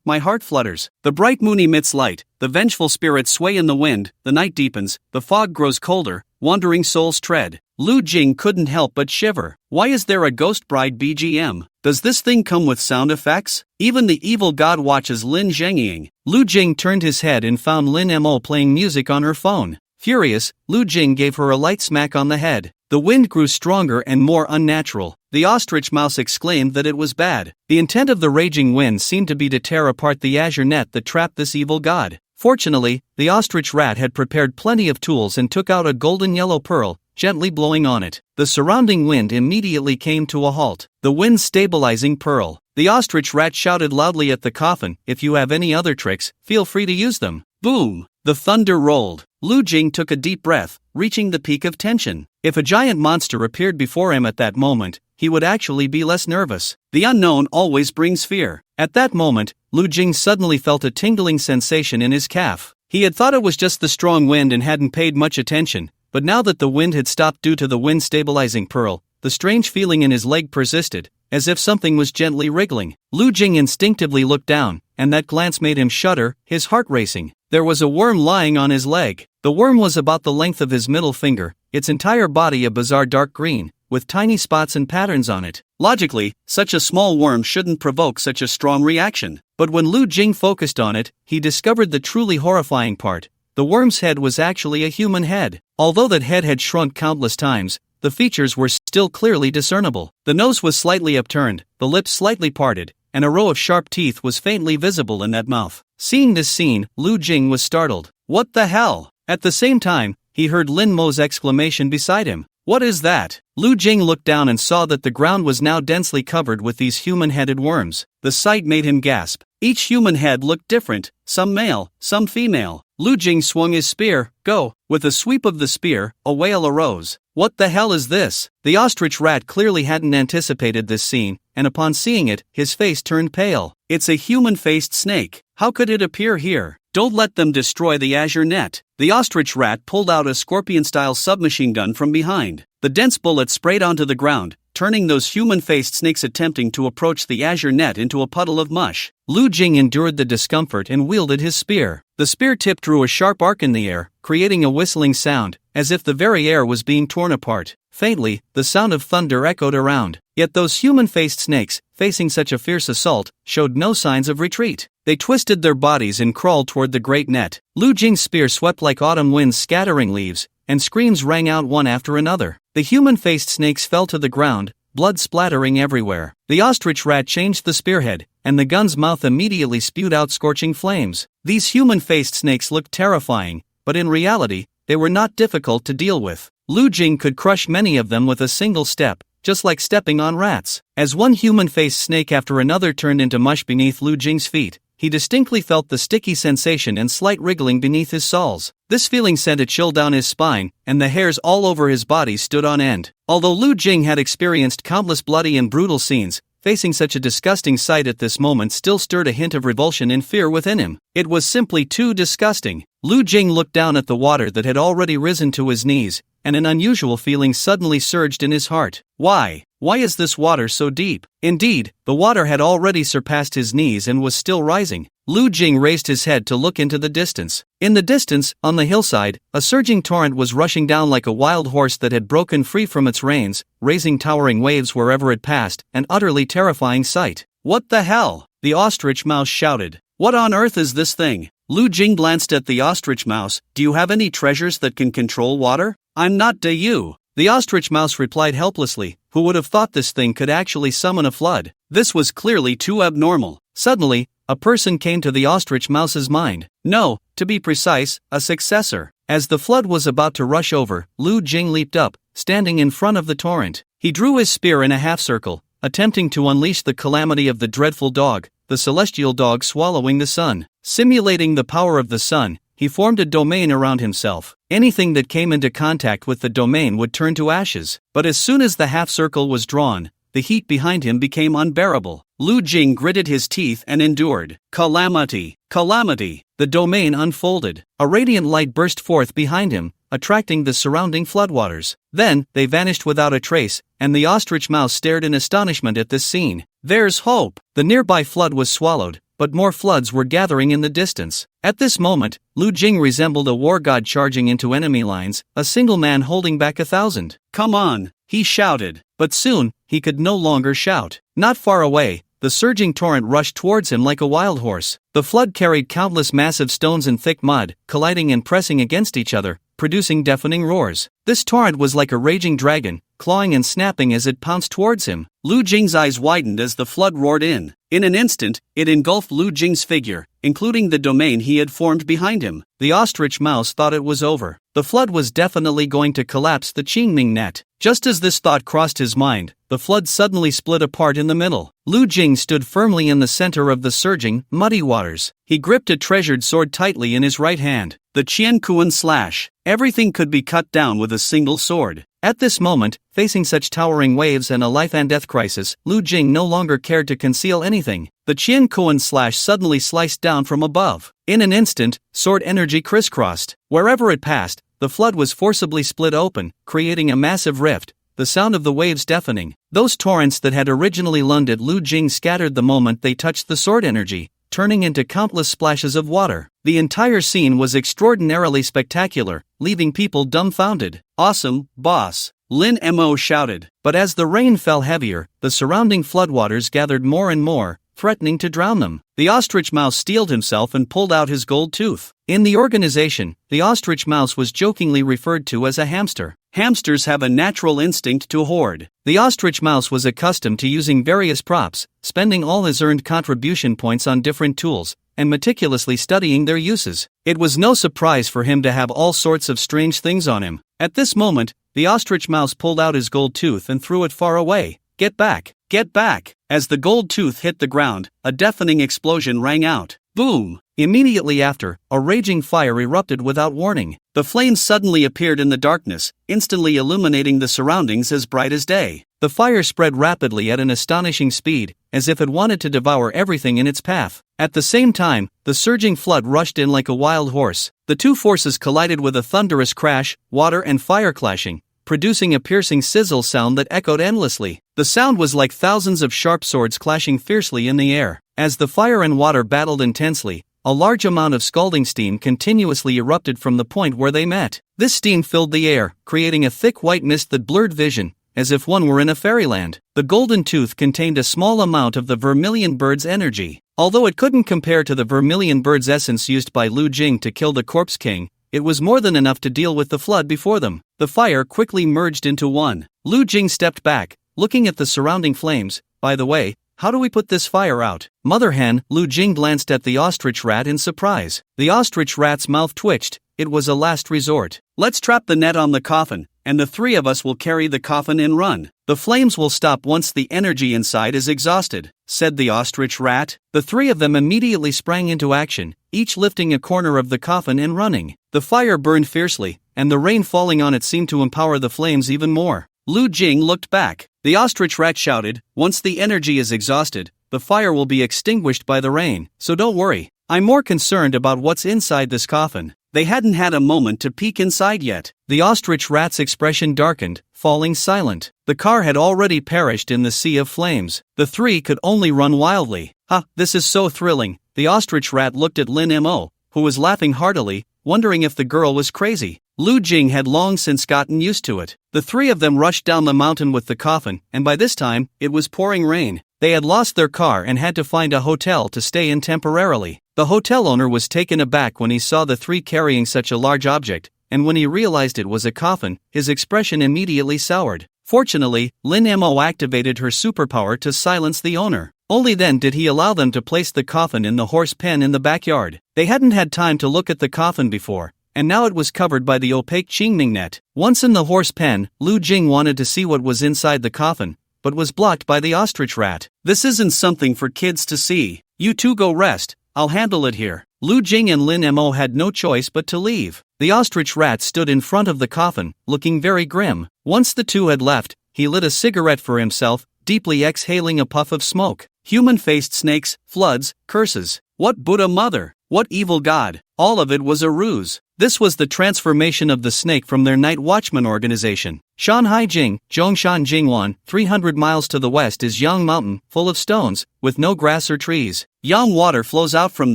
my heart flutters. The bright moon emits light, the vengeful spirits sway in the wind, the night deepens, the fog grows colder, wandering souls tread. Lu Jing couldn't help but shiver. Why is there a Ghost Bride BGM? Does this thing come with sound effects? Even the evil god watches Lin Zhengying. Lu Jing turned his head and found Lin Mo playing music on her phone. Furious, Lu Jing gave her a light smack on the head. The wind grew stronger and more unnatural. The ostrich mouse exclaimed that it was bad. The intent of the raging wind seemed to be to tear apart the azure net that trapped this evil god. Fortunately, the ostrich rat had prepared plenty of tools and took out a golden yellow pearl, gently blowing on it. The surrounding wind immediately came to a halt. The wind stabilizing pearl. The ostrich rat shouted loudly at the coffin, if you have any other tricks, feel free to use them. Boom! The thunder rolled. Lu Jing took a deep breath, reaching the peak of tension. If a giant monster appeared before him at that moment, he would actually be less nervous. The unknown always brings fear. At that moment, Lu Jing suddenly felt a tingling sensation in his calf. He had thought it was just the strong wind and hadn't paid much attention, but now that the wind had stopped due to the wind stabilizing pearl, the strange feeling in his leg persisted, as if something was gently wriggling. Lu Jing instinctively looked down, and that glance made him shudder, his heart racing. There was a worm lying on his leg. The worm was about the length of his middle finger, its entire body a bizarre dark green, with tiny spots and patterns on it. Logically, such a small worm shouldn't provoke such a strong reaction. But when Lu Jing focused on it, he discovered the truly horrifying part. The worm's head was actually a human head. Although that head had shrunk countless times, the features were still clearly discernible. The nose was slightly upturned, the lips slightly parted, and a row of sharp teeth was faintly visible in that mouth. Seeing this scene, Lu Jing was startled. What the hell? At the same time, he heard Lin Mo's exclamation beside him. What is that? Lu Jing looked down and saw that the ground was now densely covered with these human-headed worms. The sight made him gasp. Each human head looked different, some male, some female. Lu Jing swung his spear. Go! With a sweep of the spear, a wail arose. What the hell is this? The ostrich rat clearly hadn't anticipated this scene, and upon seeing it, his face turned pale. It's a human-faced snake. How could it appear here? Don't let them destroy the azure net. The ostrich rat pulled out a scorpion-style submachine gun from behind. The dense bullet sprayed onto the ground, turning those human-faced snakes attempting to approach the azure net into a puddle of mush. Lu Jing endured the discomfort and wielded his spear. The spear tip drew a sharp arc in the air, creating a whistling sound, as if the very air was being torn apart. Faintly, the sound of thunder echoed around. Yet those human-faced snakes, facing such a fierce assault, showed no signs of retreat. They twisted their bodies and crawled toward the great net. Lu Jing's spear swept like autumn winds scattering leaves, and screams rang out one after another. The human-faced snakes fell to the ground, blood splattering everywhere. The ostrich rat changed the spearhead, and the gun's mouth immediately spewed out scorching flames. These human-faced snakes looked terrifying, but in reality, they were not difficult to deal with. Lu Jing could crush many of them with a single step, just like stepping on rats. As one human-faced snake after another turned into mush beneath Lu Jing's feet, he distinctly felt the sticky sensation and slight wriggling beneath his soles. This feeling sent a chill down his spine, and the hairs all over his body stood on end. Although Lu Jing had experienced countless bloody and brutal scenes, facing such a disgusting sight at this moment still stirred a hint of revulsion and fear within him. It was simply too disgusting. Lu Jing looked down at the water that had already risen to his knees, and an unusual feeling suddenly surged in his heart. Why? Why is this water so deep? Indeed, the water had already surpassed his knees and was still rising. Lu Jing raised his head to look into the distance. In the distance, on the hillside, a surging torrent was rushing down like a wild horse that had broken free from its reins, raising towering waves wherever it passed, an utterly terrifying sight. What the hell? The ostrich mouse shouted. What on earth is this thing? Lu Jing glanced at the ostrich mouse. Do you have any treasures that can control water? I'm not de you. The ostrich mouse replied helplessly. Who would have thought this thing could actually summon a flood? This was clearly too abnormal. Suddenly, a person came to the ostrich mouse's mind. No, to be precise, a successor. As the flood was about to rush over, Lu Jing leaped up, standing in front of the torrent. He drew his spear in a half circle, attempting to unleash the calamity of the dreadful dog, the celestial dog swallowing the sun. Simulating the power of the sun, he formed a domain around himself. Anything that came into contact with the domain would turn to ashes. But as soon as the half circle was drawn, the heat behind him became unbearable. Lu Jing gritted his teeth and endured. Calamity! Calamity! The domain unfolded. A radiant light burst forth behind him, attracting the surrounding floodwaters. Then, they vanished without a trace, and the ostrich mouse stared in astonishment at this scene. There's hope! The nearby flood was swallowed, but more floods were gathering in the distance. At this moment, Lu Jing resembled a war god charging into enemy lines, a single man holding back 1,000. Come on! He shouted. But soon, he could no longer shout. Not far away, the surging torrent rushed towards him like a wild horse. The flood carried countless massive stones and thick mud, colliding and pressing against each other, producing deafening roars. This torrent was like a raging dragon, clawing and snapping as it pounced towards him. Lu Jing's eyes widened as the flood roared in. In an instant, it engulfed Lu Jing's figure, including the domain he had formed behind him. The ostrich mouse thought it was over. The flood was definitely going to collapse the Qingming net. Just as this thought crossed his mind, the flood suddenly split apart in the middle. Lu Jing stood firmly in the center of the surging, muddy waters. He gripped a treasured sword tightly in his right hand. The Qian Kuan slash. Everything could be cut down with a single sword. At this moment, facing such towering waves and a life-and-death crisis, Lu Jing no longer cared to conceal anything. The Qian Kuan slash suddenly sliced down from above. In an instant, sword energy crisscrossed. Wherever it passed, the flood was forcibly split open, creating a massive rift, the sound of the waves deafening. Those torrents that had originally lunged at Lu Jing scattered the moment they touched the sword energy, turning into countless splashes of water. The entire scene was extraordinarily spectacular, leaving people dumbfounded. "Awesome, boss," Lin Mo shouted. But as the rain fell heavier, the surrounding floodwaters gathered more and more, threatening to drown them. The ostrich mouse steeled himself and pulled out his gold tooth. In the organization, the ostrich mouse was jokingly referred to as a hamster. Hamsters have a natural instinct to hoard. The ostrich mouse was accustomed to using various props, spending all his earned contribution points on different tools, and meticulously studying their uses. It was no surprise for him to have all sorts of strange things on him. At this moment, the ostrich mouse pulled out his gold tooth and threw it far away. "Get back! Get back!" As the gold tooth hit the ground, a deafening explosion rang out. Boom! Immediately after, a raging fire erupted without warning. The flames suddenly appeared in the darkness, instantly illuminating the surroundings as bright as day. The fire spread rapidly at an astonishing speed, as if it wanted to devour everything in its path. At the same time, the surging flood rushed in like a wild horse. The two forces collided with a thunderous crash, water and fire clashing, producing a piercing sizzle sound that echoed endlessly. The sound was like thousands of sharp swords clashing fiercely in the air. As the fire and water battled intensely, a large amount of scalding steam continuously erupted from the point where they met. This steam filled the air, creating a thick white mist that blurred vision, as if one were in a fairyland. The golden tooth contained a small amount of the vermilion bird's energy. Although it couldn't compare to the vermilion bird's essence used by Lu Jing to kill the Corpse King, it was more than enough to deal with the flood before them. The fire quickly merged into one. Lu Jing stepped back, looking at the surrounding flames. "By the way, how do we put this fire out?" Mother hen, Lu Jing glanced at the ostrich rat in surprise. The ostrich rat's mouth twitched. It was a last resort. "Let's trap the net on the coffin, and the three of us will carry the coffin and run. The flames will stop once the energy inside is exhausted," said the ostrich rat. The three of them immediately sprang into action, each lifting a corner of the coffin and running. The fire burned fiercely, and the rain falling on it seemed to empower the flames even more. Lu Jing looked back. The ostrich rat shouted, "Once the energy is exhausted, the fire will be extinguished by the rain, so don't worry. I'm more concerned about what's inside this coffin." They hadn't had a moment to peek inside yet. The ostrich rat's expression darkened, falling silent. The car had already perished in the sea of flames. The three could only run wildly. "Ha, this is so thrilling." The ostrich rat looked at Lin Mo, who was laughing heartily, wondering if the girl was crazy. Lu Jing had long since gotten used to it. The three of them rushed down the mountain with the coffin, and by this time, it was pouring rain. They had lost their car and had to find a hotel to stay in temporarily. The hotel owner was taken aback when he saw the three carrying such a large object, and when he realized it was a coffin, his expression immediately soured. Fortunately, Lin Mo activated her superpower to silence the owner. Only then did he allow them to place the coffin in the horse pen in the backyard. They hadn't had time to look at the coffin before, and now it was covered by the opaque Qingming net. Once in the horse pen, Lu Jing wanted to see what was inside the coffin, but was blocked by the ostrich rat. "This isn't something for kids to see. You two go rest, I'll handle it here." Lu Jing and Lin Mo had no choice but to leave. The ostrich rat stood in front of the coffin, looking very grim. Once the two had left, he lit a cigarette for himself, deeply exhaling a puff of smoke. Human-faced snakes, floods, curses. What Buddha mother? What evil god? All of it was a ruse. This was the transformation of the snake from their night watchman organization. Shanhai Jing, Zhongshan Jingwan, 300 miles to the west is Yang Mountain, full of stones, with no grass or trees. Yang water flows out from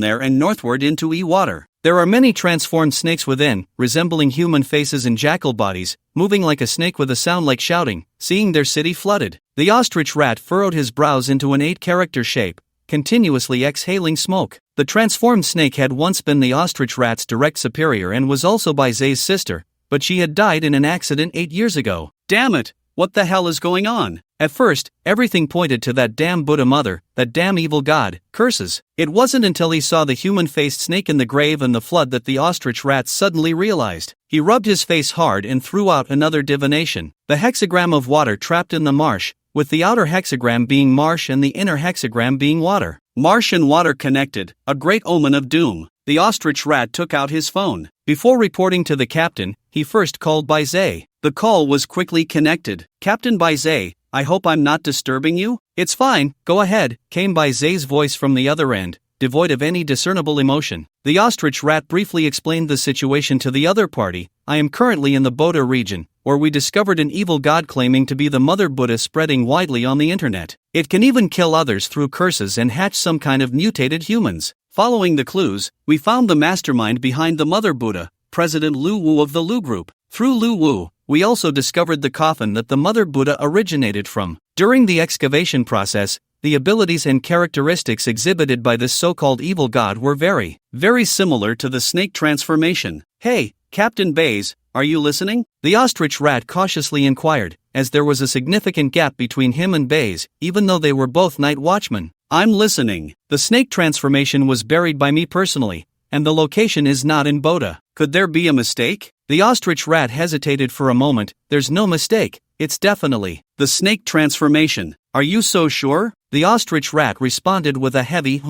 there and northward into Yi water. There are many transformed snakes within, resembling human faces and jackal bodies, moving like a snake with a sound like shouting, seeing their city flooded. The ostrich rat furrowed his brows into an 8-character shape, continuously exhaling smoke. The transformed snake had once been the ostrich rat's direct superior and was also Bai Zai's sister, but she had died in an accident 8 years ago. Damn it! What the hell is going on? At first, everything pointed to that damn Buddha mother, that damn evil god, curses. It wasn't until he saw the human-faced snake in the grave and the flood that the ostrich rat suddenly realized. He rubbed his face hard and threw out another divination. The hexagram of water trapped in the marsh, with the outer hexagram being marsh and the inner hexagram being water. Marsh and water connected, a great omen of doom. The ostrich rat took out his phone. Before reporting to the captain, he first called Bai Zai. The call was quickly connected. "Captain Bai Zai, I hope I'm not disturbing you?" "It's fine, go ahead," came Bai Zai's voice from the other end, devoid of any discernible emotion. The ostrich rat briefly explained the situation to the other party. I am currently in the Bodha region, where we discovered an evil god claiming to be the Mother Buddha spreading widely on the internet. It can even kill others through curses and hatch some kind of mutated humans. Following the clues, we found the mastermind behind the Mother Buddha, President Lu Wu of the Lu Group. Through Lu Wu, we also discovered the coffin that the Mother Buddha originated from. During the excavation process, the abilities and characteristics exhibited by this so-called evil god were very similar to the snake transformation. Hey, Captain Bays, are you listening? The ostrich rat cautiously inquired, as there was a significant gap between him and Bays, even though they were both night watchmen. I'm listening. The snake transformation was buried by me personally, and the location is not in Bodha. Could there be a mistake? The ostrich rat hesitated for a moment. There's no mistake, it's definitely the snake transformation. Are you so sure? The ostrich rat responded with a heavy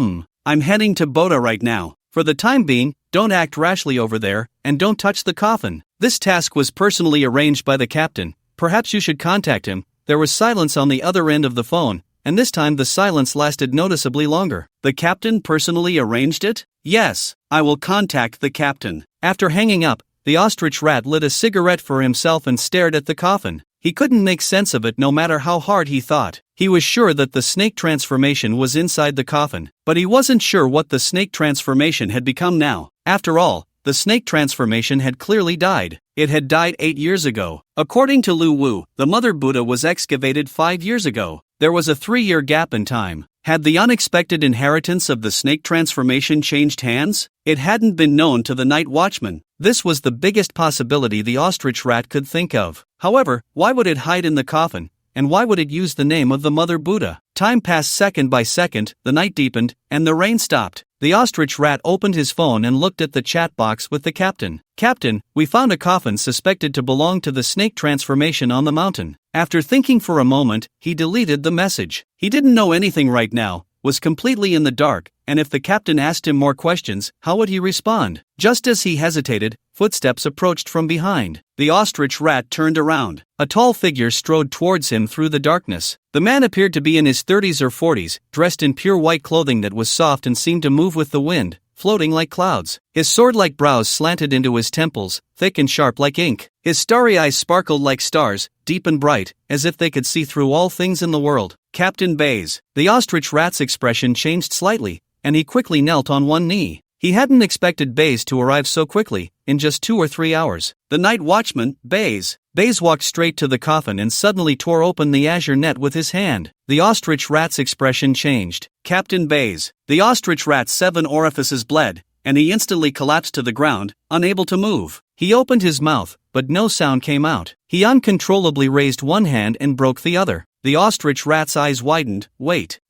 I'm heading to Bodha right now. For the time being, don't act rashly over there, and don't touch the coffin. This task was personally arranged by the captain. Perhaps you should contact him. There was silence on the other end of the phone, and this time the silence lasted noticeably longer. The captain personally arranged it? Yes, I will contact the captain. After hanging up, the ostrich rat lit a cigarette for himself and stared at the coffin. He couldn't make sense of it no matter how hard he thought. He was sure that the snake transformation was inside the coffin, but he wasn't sure what the snake transformation had become now. After all, the snake transformation had clearly died. It had died 8 years ago. According to Lu Wu, the Mother Buddha was excavated 5 years ago. There was a 3-year gap in time. Had the unexpected inheritance of the snake transformation changed hands? It hadn't been known to the night watchman. This was the biggest possibility the ostrich rat could think of. However, why would it hide in the coffin? And why would it use the name of the Mother Buddha? Time passed second by second, the night deepened, and the rain stopped. The ostrich rat opened his phone and looked at the chat box with the captain. Captain, we found a coffin suspected to belong to the snake transformation on the mountain. After thinking for a moment, he deleted the message. He didn't know anything right now, was completely in the dark, and if the captain asked him more questions, how would he respond? Just as he hesitated, footsteps approached from behind. The ostrich rat turned around. A tall figure strode towards him through the darkness. The man appeared to be in his 30s or 40s, dressed in pure white clothing that was soft and seemed to move with the wind, floating like clouds. His sword-like brows slanted into his temples, thick and sharp like ink. His starry eyes sparkled like stars, deep and bright, as if they could see through all things in the world. Captain Bays. The ostrich rat's expression changed slightly, and he quickly knelt on one knee. He hadn't expected Bays to arrive so quickly, in just 2 or 3 hours. The night watchman, Bays. Bays walked straight to the coffin and suddenly tore open the azure net with his hand. The ostrich rat's expression changed. Captain Bays. The ostrich rat's 7 orifices bled, and he instantly collapsed to the ground, unable to move. He opened his mouth, but no sound came out. He uncontrollably raised one hand and broke the other. The ostrich rat's eyes widened. Wait,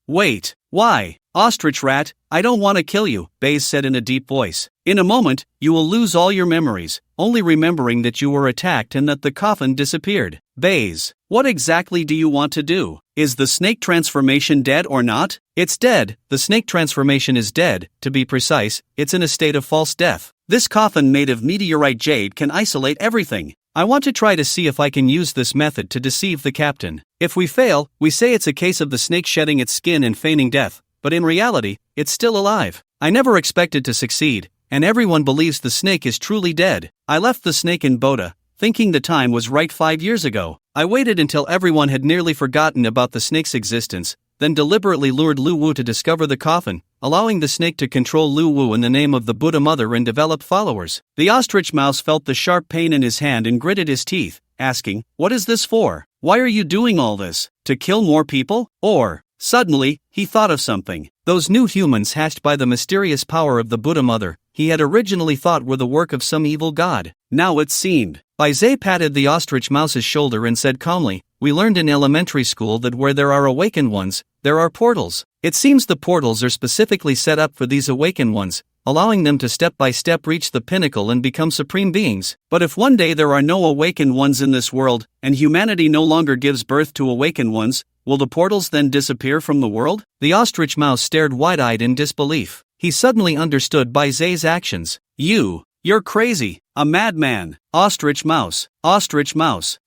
why? Ostrich rat, I don't want to kill you, Bays said in a deep voice. In a moment, you will lose all your memories, only remembering that you were attacked and that the coffin disappeared. Bays, what exactly do you want to do? Is the snake transformation dead or not? It's dead. The snake transformation is dead. To be precise, it's in a state of false death. This coffin made of meteorite jade can isolate everything. I want to try to see if I can use this method to deceive the captain. If we fail, we say it's a case of the snake shedding its skin and feigning death, but in reality, it's still alive. I never expected to succeed, and everyone believes the snake is truly dead. I left the snake in Bodha, thinking the time was right 5 years ago. I waited until everyone had nearly forgotten about the snake's existence, then deliberately lured Lu Wu to discover the coffin, allowing the snake to control Lu Wu in the name of the Buddha Mother and develop followers. The ostrich mouse felt the sharp pain in his hand and gritted his teeth, asking, "What is this for? Why are you doing all this? To kill more people? Or..." Suddenly, he thought of something. Those new humans hatched by the mysterious power of the Buddha Mother, he had originally thought were the work of some evil god. Now it seemed. Baizé patted the ostrich mouse's shoulder and said calmly, "We learned in elementary school that where there are awakened ones, there are portals. It seems the portals are specifically set up for these awakened ones, allowing them to step by step reach the pinnacle and become supreme beings. But if one day there are no awakened ones in this world, and humanity no longer gives birth to awakened ones, will the portals then disappear from the world?" The ostrich mouse stared wide-eyed in disbelief. He suddenly understood Baizé's actions. You're crazy, a madman. Ostrich mouse,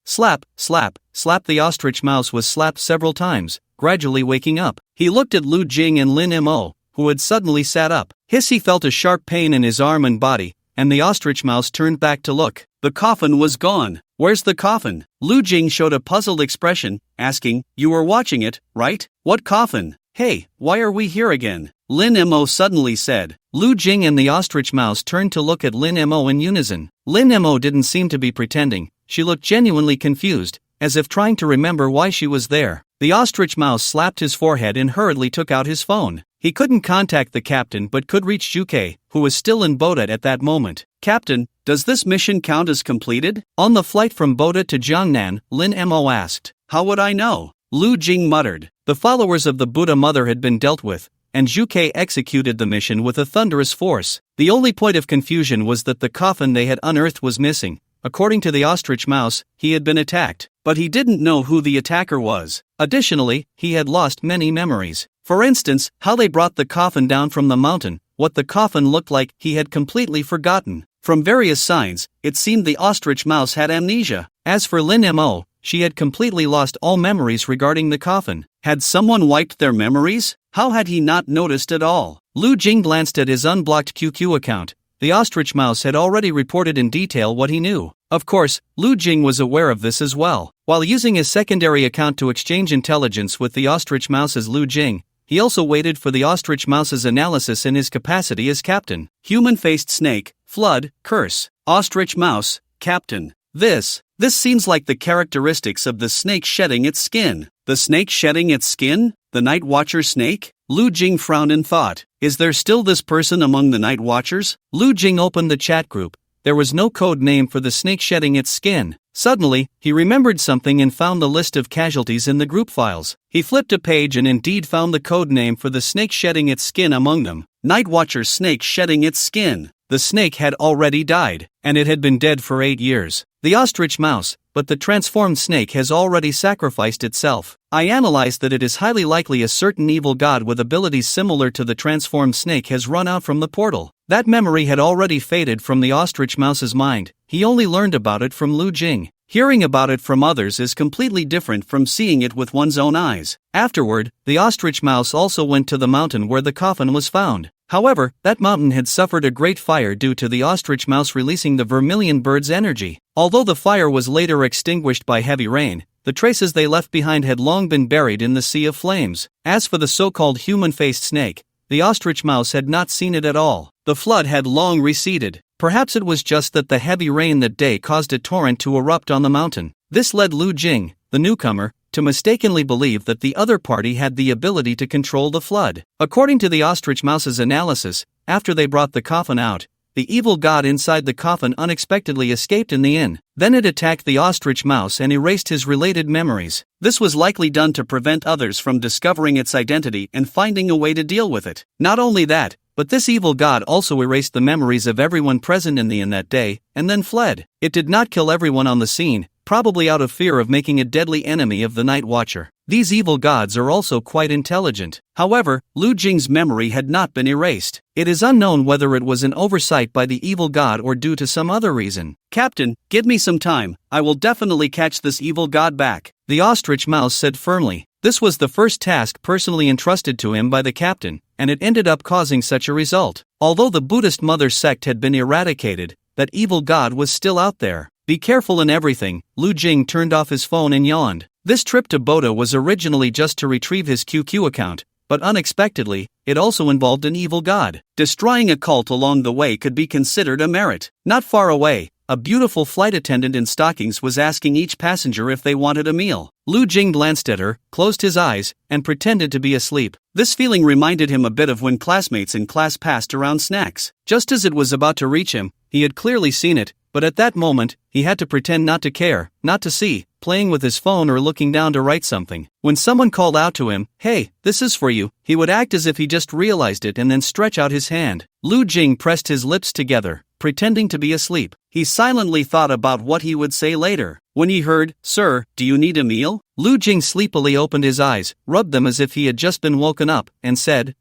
slap, slap, slap. The ostrich mouse was slapped several times, gradually waking up. He looked at Lu Jing and Lin Mo, who had suddenly sat up. He felt a sharp pain in his arm and body, and the ostrich mouse turned back to look. The coffin was gone. Where's the coffin? Lu Jing showed a puzzled expression, asking, "You were watching it, right? What coffin? Hey, why are we here again?" Lin Mo suddenly said. Lu Jing and the ostrich mouse turned to look at Lin Mo in unison. Lin Mo didn't seem to be pretending. She looked genuinely confused, as if trying to remember why she was there. The ostrich mouse slapped his forehead and hurriedly took out his phone. He couldn't contact the captain but could reach Juke, who was still in Boda at that moment. "Captain, does this mission count as completed?" On the flight from Boda to Jiangnan, Lin Mo asked. "How would I know?" Lu Jing muttered. The followers of the Buddha Mother had been dealt with, and Juke executed the mission with a thunderous force. The only point of confusion was that the coffin they had unearthed was missing. According to the ostrich mouse, he had been attacked, but he didn't know who the attacker was. Additionally, he had lost many memories. For instance, how they brought the coffin down from the mountain, what the coffin looked like, he had completely forgotten. From various signs, it seemed the ostrich mouse had amnesia. As for Lin Mo, she had completely lost all memories regarding the coffin. Had someone wiped their memories? How had he not noticed at all? Lu Jing glanced at his unblocked QQ account. The ostrich mouse had already reported in detail what he knew. Of course, Lu Jing was aware of this as well. While using his secondary account to exchange intelligence with the ostrich mouse's Lu Jing, he also waited for the ostrich mouse's analysis in his capacity as captain. Human-faced snake, flood, curse, ostrich mouse, captain. This seems like the characteristics of the snake shedding its skin. The snake shedding its skin? The Night Watcher snake? Lu Jing frowned in thought. Is there still this person among the Night Watchers? Lu Jing opened the chat group. There was no code name for the snake shedding its skin. Suddenly, he remembered something and found the list of casualties in the group files. He flipped a page and indeed found the code name for the snake shedding its skin among them. Night Watcher snake shedding its skin. The snake had already died, and it had been dead for 8 years. The ostrich mouse, but the transformed snake has already sacrificed itself. I analyzed that it is highly likely a certain evil god with abilities similar to the transformed snake has run out from the portal. That memory had already faded from the ostrich mouse's mind. He only learned about it from Lu Jing. Hearing about it from others is completely different from seeing it with one's own eyes. Afterward, the ostrich mouse also went to the mountain where the coffin was found. However, that mountain had suffered a great fire due to the ostrich mouse releasing the vermilion bird's energy. Although the fire was later extinguished by heavy rain, the traces they left behind had long been buried in the sea of flames. As for the so-called human-faced snake, the ostrich mouse had not seen it at all. The flood had long receded. Perhaps it was just that the heavy rain that day caused a torrent to erupt on the mountain. This led Lu Jing, the newcomer, to mistakenly believe that the other party had the ability to control the flood. According to the ostrich mouse's analysis, after they brought the coffin out, the evil god inside the coffin unexpectedly escaped in the inn. Then it attacked the ostrich mouse and erased his related memories. This was likely done to prevent others from discovering its identity and finding a way to deal with it. Not only that, but this evil god also erased the memories of everyone present in the inn that day, and then fled. It did not kill everyone on the scene, probably out of fear of making a deadly enemy of the Night Watcher. These evil gods are also quite intelligent. However, Lu Jing's memory had not been erased. It is unknown whether it was an oversight by the evil god or due to some other reason. "Captain, give me some time. I will definitely catch this evil god back," the ostrich mouse said firmly. This was the first task personally entrusted to him by the captain, and it ended up causing such a result. Although the Buddhist mother sect had been eradicated, that evil god was still out there. Be careful in everything. Lu Jing turned off his phone and yawned. This trip to Boda was originally just to retrieve his QQ account, but unexpectedly, it also involved an evil god. Destroying a cult along the way could be considered a merit. Not far away, a beautiful flight attendant in stockings was asking each passenger if they wanted a meal. Lu Jing glanced at her, closed his eyes, and pretended to be asleep. This feeling reminded him a bit of when classmates in class passed around snacks. Just as it was about to reach him, he had clearly seen it, but at that moment, he had to pretend not to care, not to see, playing with his phone or looking down to write something. When someone called out to him, "Hey, this is for you," he would act as if he just realized it and then stretch out his hand. Lu Jing pressed his lips together, pretending to be asleep. He silently thought about what he would say later. When he heard, "Sir, do you need a meal?" Lu Jing sleepily opened his eyes, rubbed them as if he had just been woken up, and said,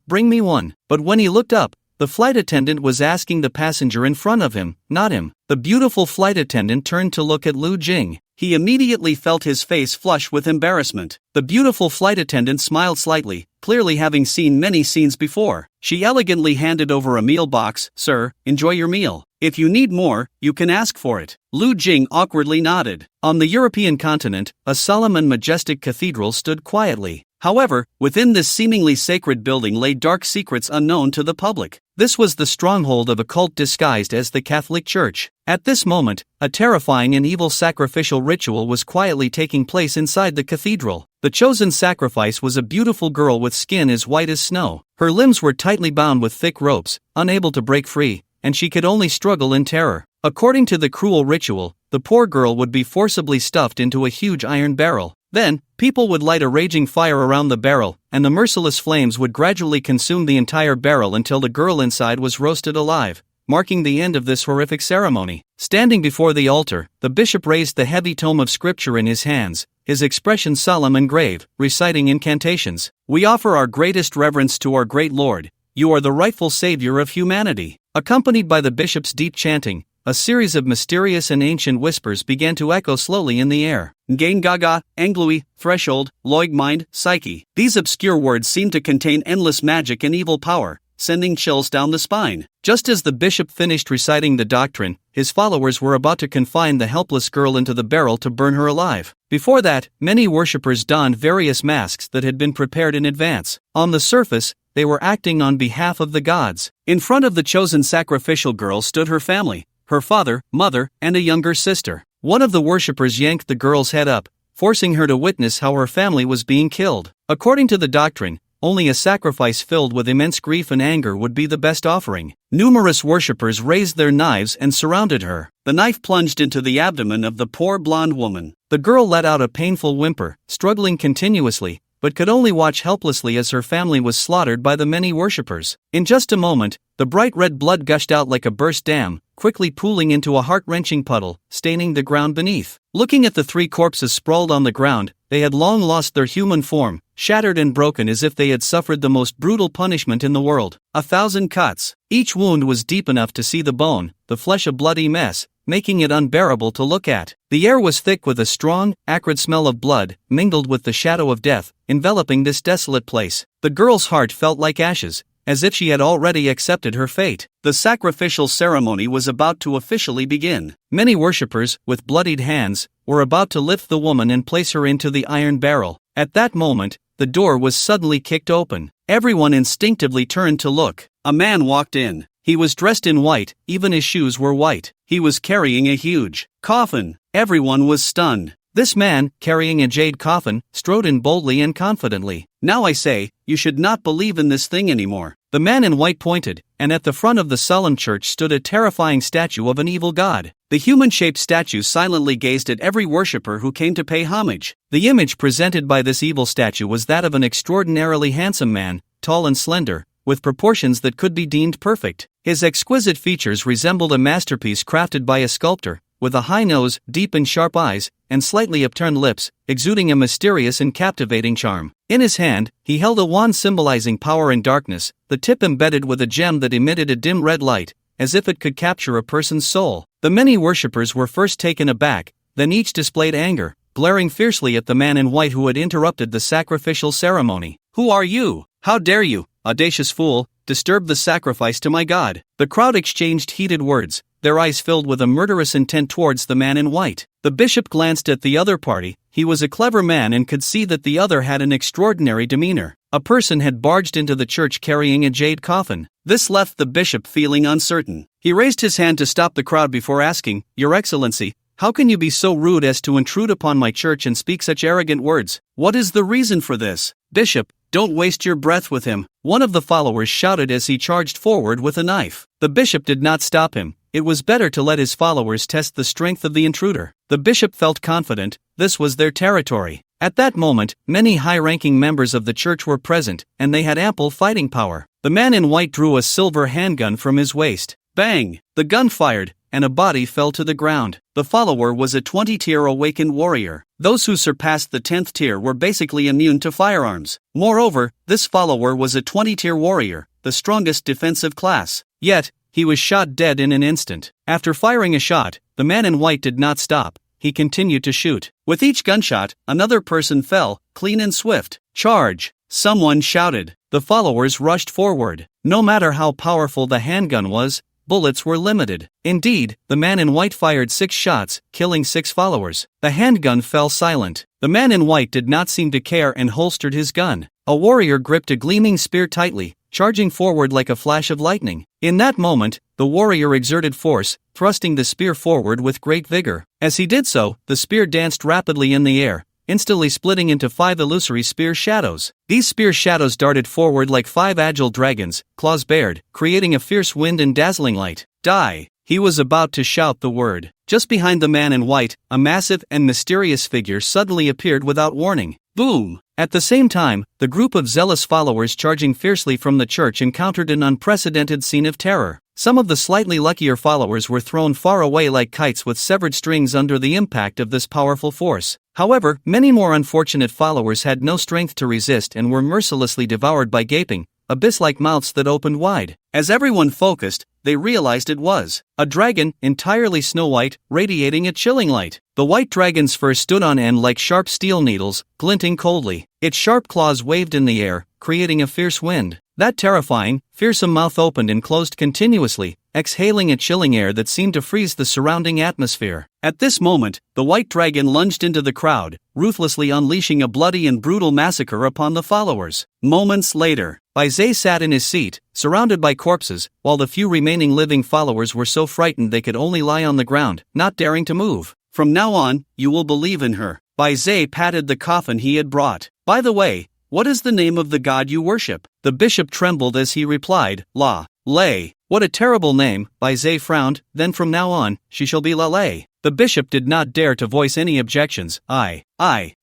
Bring me one." But when he looked up, the flight attendant was asking the passenger in front of him, not him. The beautiful flight attendant turned to look at Lu Jing. he immediately felt his face flush with embarrassment. The beautiful flight attendant smiled slightly, clearly having seen many scenes before. She elegantly handed over a meal box. "Sir, enjoy your meal. If you need more, you can ask for it." Lu Jing awkwardly nodded. On the European continent, a solemn and majestic cathedral stood quietly. However, within this seemingly sacred building lay dark secrets unknown to the public. This was the stronghold of a cult disguised as the Catholic Church. At this moment, a terrifying and evil sacrificial ritual was quietly taking place inside the cathedral. The chosen sacrifice was a beautiful girl with skin as white as snow. Her limbs were tightly bound with thick ropes, unable to break free, and she could only struggle in terror. According to the cruel ritual, the poor girl would be forcibly stuffed into a huge iron barrel. Then, people would light a raging fire around the barrel, and the merciless flames would gradually consume the entire barrel until the girl inside was roasted alive, marking the end of this horrific ceremony. Standing before the altar, the bishop raised the heavy tome of scripture in his hands, his expression solemn and grave, reciting incantations. "We offer our greatest reverence to our great Lord. You are the rightful savior of humanity." Accompanied by the bishop's deep chanting, a series of mysterious and ancient whispers began to echo slowly in the air. Ngain Gaga, Anglui, Threshold, Loig Mind, Psyche. These obscure words seemed to contain endless magic and evil power, sending chills down the spine. Just as the bishop finished reciting the doctrine, his followers were about to confine the helpless girl into the barrel to burn her alive. Before that, many worshippers donned various masks that had been prepared in advance. On the surface, they were acting on behalf of the gods. In front of the chosen sacrificial girl stood her family, her father, mother, and a younger sister. One of the worshippers yanked the girl's head up, forcing her to witness how her family was being killed. According to the doctrine, only a sacrifice filled with immense grief and anger would be the best offering. Numerous worshippers raised their knives and surrounded her. The knife plunged into the abdomen of the poor blonde woman. The girl let out a painful whimper, struggling continuously, but could only watch helplessly as her family was slaughtered by the many worshippers. In just a moment, the bright red blood gushed out like a burst dam, quickly pooling into a heart-wrenching puddle, staining the ground beneath. Looking at the three corpses sprawled on the ground, they had long lost their human form, shattered and broken as if they had suffered the most brutal punishment in the world. 1,000 cuts. Each wound was deep enough to see the bone, the flesh a bloody mess, making it unbearable to look at. The air was thick with a strong, acrid smell of blood, mingled with the shadow of death, enveloping this desolate place. The girl's heart felt like ashes, as if she had already accepted her fate. The sacrificial ceremony was about to officially begin. Many worshippers, with bloodied hands, were about to lift the woman and place her into the iron barrel. At that moment, the door was suddenly kicked open. Everyone instinctively turned to look. A man walked in. He was dressed in white, even his shoes were white. He was carrying a huge coffin. Everyone was stunned. This man, carrying a jade coffin, strode in boldly and confidently. "Now I say, you should not believe in this thing anymore." The man in white pointed, and at the front of the solemn church stood a terrifying statue of an evil god. The human-shaped statue silently gazed at every worshipper who came to pay homage. The image presented by this evil statue was that of an extraordinarily handsome man, tall and slender, with proportions that could be deemed perfect. His exquisite features resembled a masterpiece crafted by a sculptor, with a high nose, deep and sharp eyes, and slightly upturned lips, exuding a mysterious and captivating charm. In his hand, he held a wand symbolizing power and darkness, the tip embedded with a gem that emitted a dim red light, as if it could capture a person's soul. The many worshippers were first taken aback, then each displayed anger, glaring fiercely at the man in white who had interrupted the sacrificial ceremony. "Who are you? How dare you, audacious fool, disturb the sacrifice to my god?" The crowd exchanged heated words, their eyes filled with a murderous intent towards the man in white. The bishop glanced at the other party. He was a clever man and could see that the other had an extraordinary demeanor. A person had barged into the church carrying a jade coffin. This left the bishop feeling uncertain. He raised his hand to stop the crowd before asking, "Your Excellency, how can you be so rude as to intrude upon my church and speak such arrogant words? What is the reason for this?" "Bishop, don't waste your breath with him," one of the followers shouted as he charged forward with a knife. The bishop did not stop him. It was better to let his followers test the strength of the intruder. The bishop felt confident, this was their territory. At that moment, many high-ranking members of the church were present, and they had ample fighting power. The man in white drew a silver handgun from his waist. Bang! The gun fired, and a body fell to the ground. The follower was a 20-tier awakened warrior. Those who surpassed the 10th tier were basically immune to firearms. Moreover, this follower was a 20-tier warrior, the strongest defensive class. Yet, he was shot dead in an instant. After firing a shot, the man in white did not stop. he continued to shoot. With each gunshot, another person fell, clean and swift. Charge! Someone shouted. The followers rushed forward. No matter how powerful the handgun was, bullets were limited. Indeed, the man in white fired 6 shots, killing 6 followers. The handgun fell silent. The man in white did not seem to care and holstered his gun. A warrior gripped a gleaming spear tightly, charging forward like a flash of lightning. In that moment, the warrior exerted force, thrusting the spear forward with great vigor. As he did so, the spear danced rapidly in the air, instantly splitting into 5 illusory spear shadows. These spear shadows darted forward like 5 agile dragons, claws bared, creating a fierce wind and dazzling light. Die! He was about to shout the word. Just behind the man in white, a massive and mysterious figure suddenly appeared without warning. Boom! At the same time, the group of zealous followers charging fiercely from the church encountered an unprecedented scene of terror. Some of the slightly luckier followers were thrown far away like kites with severed strings under the impact of this powerful force. However, many more unfortunate followers had no strength to resist and were mercilessly devoured by gaping, abyss-like mouths that opened wide. As everyone focused, they realized it was a dragon, entirely snow-white, radiating a chilling light. The white dragon's fur stood on end like sharp steel needles, glinting coldly. Its sharp claws waved in the air, creating a fierce wind. That terrifying, fearsome mouth opened and closed continuously, exhaling a chilling air that seemed to freeze the surrounding atmosphere. At this moment, the white dragon lunged into the crowd, ruthlessly unleashing a bloody and brutal massacre upon the followers. Moments later, Baizé sat in his seat, surrounded by corpses, while the few remaining living followers were so frightened they could only lie on the ground, not daring to move. From now on, you will believe in her. Baizé patted the coffin he had brought. By the way, what is the name of the god you worship? The bishop trembled as he replied, La Lei. What a terrible name, Baizé frowned. Then from now on, she shall be La Lei. The bishop did not dare to voice any objections. I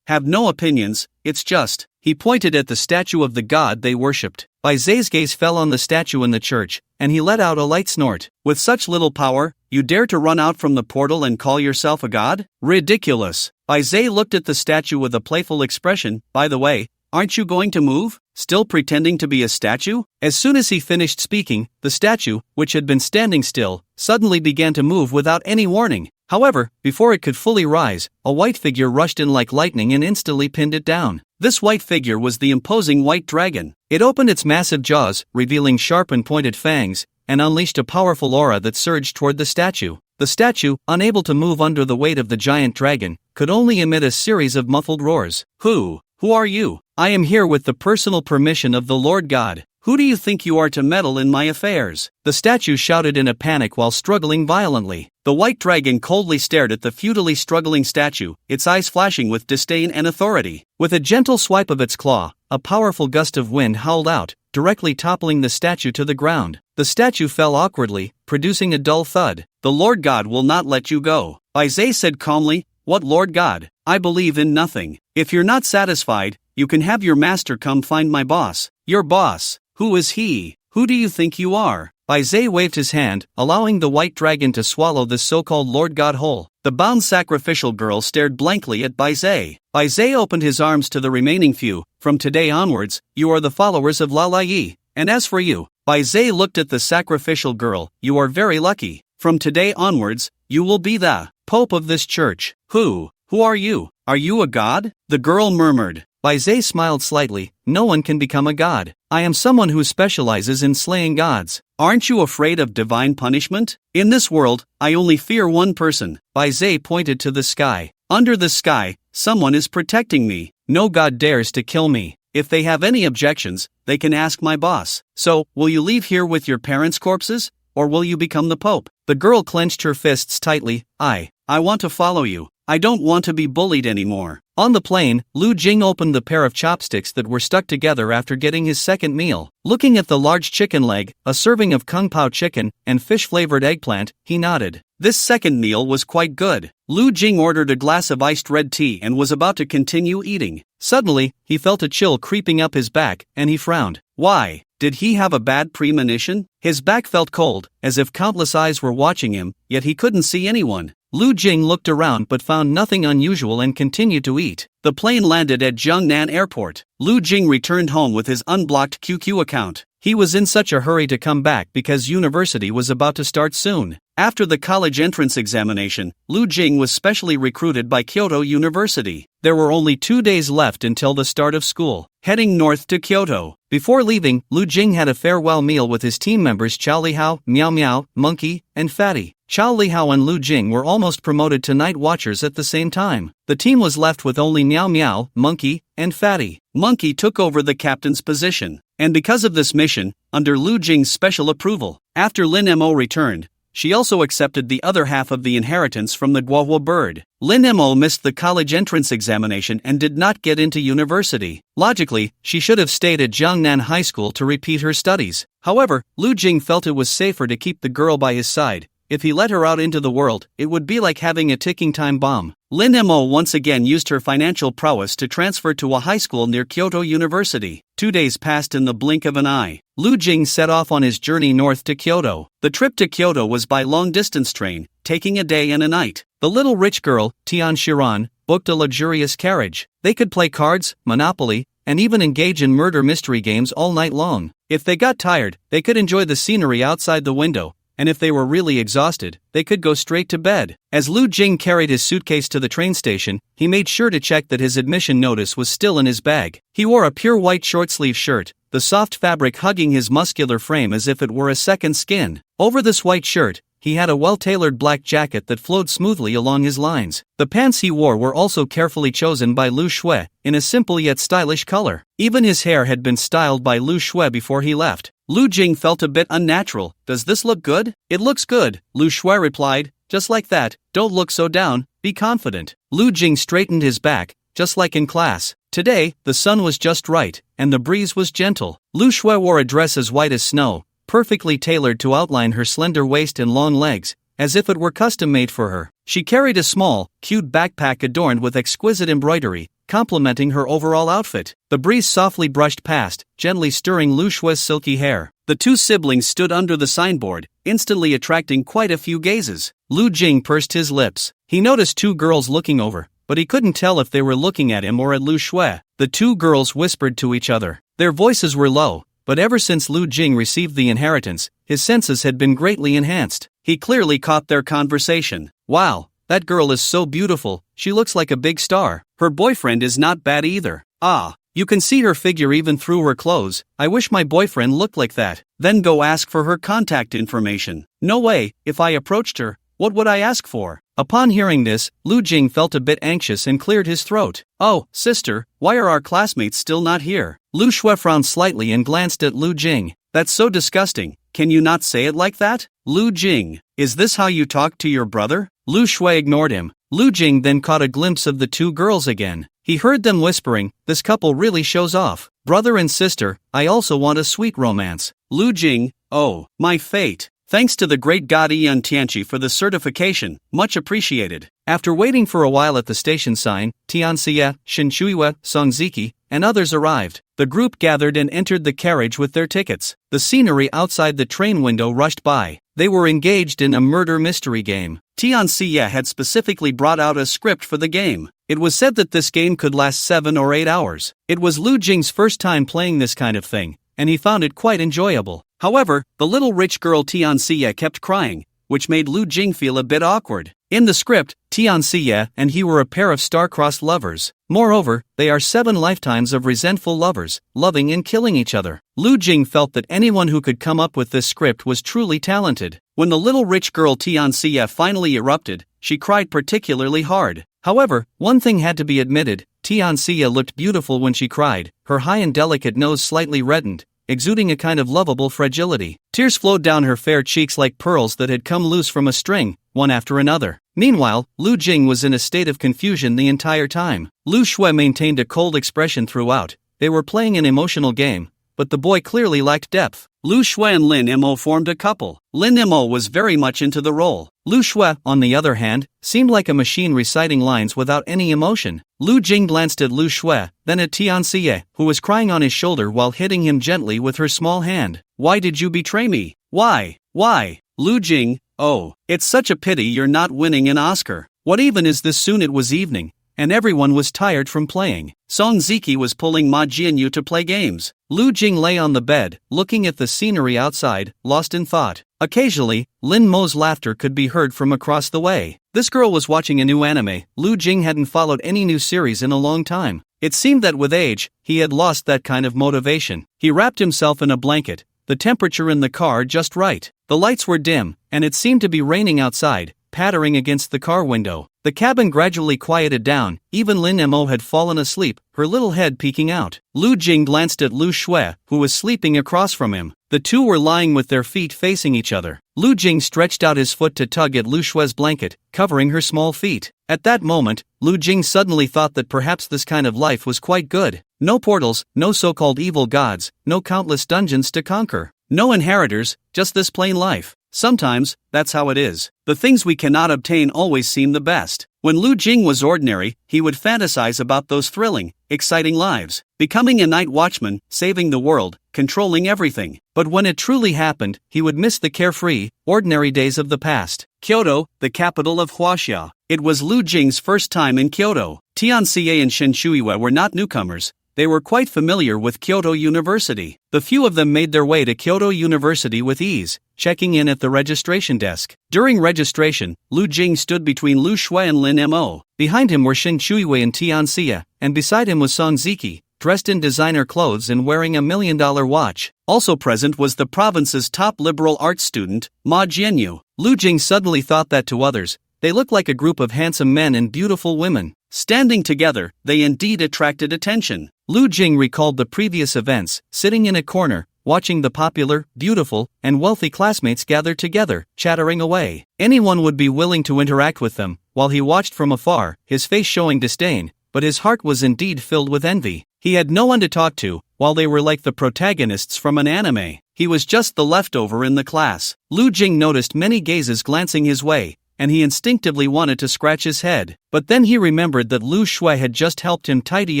have no opinions, it's just. He pointed at the statue of the god they worshipped. Baizé's gaze fell on the statue in the church, and he let out a light snort. With such little power, you dare to run out from the portal and call yourself a god? Ridiculous. Baizé looked at the statue with a playful expression. By the way, aren't you going to move? Still pretending to be a statue? As soon as he finished speaking, the statue, which had been standing still, suddenly began to move without any warning. However, before it could fully rise, a white figure rushed in like lightning and instantly pinned it down. This white figure was the imposing white dragon. It opened its massive jaws, revealing sharp and pointed fangs, and unleashed a powerful aura that surged toward the statue. The statue, unable to move under the weight of the giant dragon, could only emit a series of muffled roars. Who are you? I am here with the personal permission of the Lord God. Who do you think you are to meddle in my affairs? The statue shouted in a panic while struggling violently. The white dragon coldly stared at the futilely struggling statue, its eyes flashing with disdain and authority. With a gentle swipe of its claw, a powerful gust of wind howled out, directly toppling the statue to the ground. The statue fell awkwardly, producing a dull thud. The Lord God will not let you go. Baizé said calmly, What Lord God? I believe in nothing. If you're not satisfied, you can have your master come find my boss. Your boss? Who is he? Who do you think you are? Baizé waved his hand, allowing the white dragon to swallow the so-called Lord God whole. The bound sacrificial girl stared blankly at Baizé. Baizé opened his arms to the remaining few. From today onwards, you are the followers of La Lai. And as for you, Baizé looked at the sacrificial girl, you are very lucky. From today onwards, you will be the Pope of this church. Who are you? Are you a god? The girl murmured. Baizé smiled slightly. No one can become a god. I am someone who specializes in slaying gods. Aren't you afraid of divine punishment? In this world, I only fear one person. Baizé pointed to the sky. Under the sky, someone is protecting me. No god dares to kill me. If they have any objections, they can ask my boss. So, will you leave here with your parents' corpses? Or will you become the Pope? The girl clenched her fists tightly. I want to follow you. I don't want to be bullied anymore. On the plane, Lu Jing opened the pair of chopsticks that were stuck together after getting his second meal. Looking at the large chicken leg, a serving of kung pao chicken, and fish-flavored eggplant, he nodded. This second meal was quite good. Lu Jing ordered a glass of iced red tea and was about to continue eating. Suddenly, he felt a chill creeping up his back, and he frowned. Why? Did he have a bad premonition? His back felt cold, as if countless eyes were watching him, yet he couldn't see anyone. Lu Jing looked around but found nothing unusual and continued to eat. The plane landed at Jiangnan Airport. Lu Jing returned home with his unblocked QQ account. He was in such a hurry to come back because university was about to start soon. After the college entrance examination, Lu Jing was specially recruited by Kyoto University. There were only 2 days left until the start of school. Heading north to Kyoto. Before leaving, Lu Jing had a farewell meal with his team members Chao Lihao, Miao Miao, Monkey, and Fatty. Chao Lihao and Lu Jing were almost promoted to night watchers at the same time. The team was left with only Miao Miao, Monkey, and Fatty. Monkey took over the captain's position. And because of this mission, under Lu Jing's special approval, after Lin Mo returned, she also accepted the other half of the inheritance from the guahua bird. Lin Mo missed the college entrance examination and did not get into university. Logically, she should have stayed at Jiangnan High School to repeat her studies. However, Lu Jing felt it was safer to keep the girl by his side. If he let her out into the world, it would be like having a ticking time bomb. Lin Mo once again used her financial prowess to transfer to a high school near Kyoto University. 2 days passed in the blink of an eye. Lu Jing set off on his journey north to Kyoto. The trip to Kyoto was by long-distance train, taking a day and a night. The little rich girl, Tian Shiran, booked a luxurious carriage. They could play cards, Monopoly, and even engage in murder mystery games all night long. If they got tired, they could enjoy the scenery outside the window. And if they were really exhausted, they could go straight to bed. As Lu Jing carried his suitcase to the train station, he made sure to check that his admission notice was still in his bag. He wore a pure white short-sleeve shirt, the soft fabric hugging his muscular frame as if it were a second skin. Over this white shirt, he had a well-tailored black jacket that flowed smoothly along his lines. The pants he wore were also carefully chosen by Lu Shui, in a simple yet stylish color. Even his hair had been styled by Lu Shui before he left. Lu Jing felt a bit unnatural. "Does this look good?" "It looks good," Lu Shui replied. "Just like that, don't look so down, be confident." Lu Jing straightened his back, just like in class. Today, the sun was just right, and the breeze was gentle. Lu Shui wore a dress as white as snow, perfectly tailored to outline her slender waist and long legs, as if it were custom-made for her. She carried a small, cute backpack adorned with exquisite embroidery, complementing her overall outfit. The breeze softly brushed past, gently stirring Lu Shui's silky hair. The two siblings stood under the signboard, instantly attracting quite a few gazes. Lu Jing pursed his lips. He noticed two girls looking over, but he couldn't tell if they were looking at him or at Lu Shui. The two girls whispered to each other. Their voices were low, but ever since Lu Jing received the inheritance, his senses had been greatly enhanced. He clearly caught their conversation. "Wow, that girl is so beautiful, she looks like a big star. Her boyfriend is not bad either. Ah, you can see her figure even through her clothes. I wish my boyfriend looked like that." Then go ask for her contact information. "No way, if I approached her, what would I ask for?" Upon hearing this, Lu Jing felt a bit anxious and cleared his throat. "Oh, sister, why are our classmates still not here?" Lu Shui frowned slightly and glanced at Lu Jing. "That's so disgusting, can you not say it like that?" "Lu Jing, is this how you talk to your brother?" Lu Shui ignored him. Lu Jing then caught a glimpse of the two girls again. He heard them whispering, "This couple really shows off. Brother and sister, I also want a sweet romance." Lu Jing, "Oh, my fate. Thanks to the great god Ian Tianqi for the certification, much appreciated." After waiting for a while at the station sign, Tianxia, Shinshuiwa, Songziki, and others arrived. The group gathered and entered the carriage with their tickets. The scenery outside the train window rushed by. They were engaged in a murder mystery game. Tianxia had specifically brought out a script for the game. It was said that this game could last 7 or 8 hours. It was Lu Jing's first time playing this kind of thing, and he found it quite enjoyable. However, the little rich girl Tianxia kept crying, which made Lu Jing feel a bit awkward. In the script, Tianxia and he were a pair of star-crossed lovers. Moreover, they are 7 lifetimes of resentful lovers, loving and killing each other. Lu Jing felt that anyone who could come up with this script was truly talented. When the little rich girl Tianxia finally erupted, she cried particularly hard. However, one thing had to be admitted, Tianxia looked beautiful when she cried, her high and delicate nose slightly reddened, exuding a kind of lovable fragility. Tears flowed down her fair cheeks like pearls that had come loose from a string, one after another. Meanwhile, Lu Jing was in a state of confusion the entire time. Lu Shui maintained a cold expression throughout. They were playing an emotional game, but the boy clearly lacked depth. Lu Shui and Lin Mo formed a couple. Lin Mo was very much into the role. Lu Shui, on the other hand, seemed like a machine reciting lines without any emotion. Lu Jing glanced at Lu Shui, then at Tianxia, who was crying on his shoulder while hitting him gently with her small hand. "Why did you betray me? Why? Why?" Lu Jing, "Oh, it's such a pity you're not winning an Oscar. What even is this?" Soon it was evening, and everyone was tired from playing. Song Ziki was pulling Ma Jianyu to play games. Lu Jing lay on the bed, looking at the scenery outside, lost in thought. Occasionally, Lin Mo's laughter could be heard from across the way. This girl was watching a new anime. Lu Jing hadn't followed any new series in a long time. It seemed that with age, he had lost that kind of motivation. He wrapped himself in a blanket, the temperature in the car just right. The lights were dim, and it seemed to be raining outside, pattering against the car window. The cabin gradually quieted down. Even Lin Mo had fallen asleep, her little head peeking out. Lu Jing glanced at Lu Shui, who was sleeping across from him. The two were lying with their feet facing each other. Lu Jing stretched out his foot to tug at Lu Shui's blanket, covering her small feet. At that moment, Lu Jing suddenly thought that perhaps this kind of life was quite good. No portals, no so-called evil gods, no countless dungeons to conquer. No inheritors, just this plain life. Sometimes, that's how it is. The things we cannot obtain always seem the best. When Lu Jing was ordinary, he would fantasize about those thrilling, exciting lives. Becoming a night watchman, saving the world, controlling everything. But when it truly happened, he would miss the carefree, ordinary days of the past. Kyoto, the capital of Huaxia. It was Lu Jing's first time in Kyoto. Tianxie and Shinshuiwa were not newcomers. They were quite familiar with Kyoto University. The few of them made their way to Kyoto University with ease, checking in at the registration desk. During registration, Lu Jing stood between Lu Shui and Lin Mo. Behind him were Shin Chuiwei and Tianxia, and beside him was Song Ziki, dressed in designer clothes and wearing a $1 million watch. Also present was the province's top liberal arts student, Ma Jianyu. Lu Jing suddenly thought that to others, they looked like a group of handsome men and beautiful women. Standing together, they indeed attracted attention. Lu Jing recalled the previous events, sitting in a corner, watching the popular, beautiful, and wealthy classmates gather together, chattering away. Anyone would be willing to interact with them, while he watched from afar, his face showing disdain, but his heart was indeed filled with envy. He had no one to talk to, while they were like the protagonists from an anime. He was just the leftover in the class. Lu Jing noticed many gazes glancing his way, and he instinctively wanted to scratch his head. But then he remembered that Lu Shui had just helped him tidy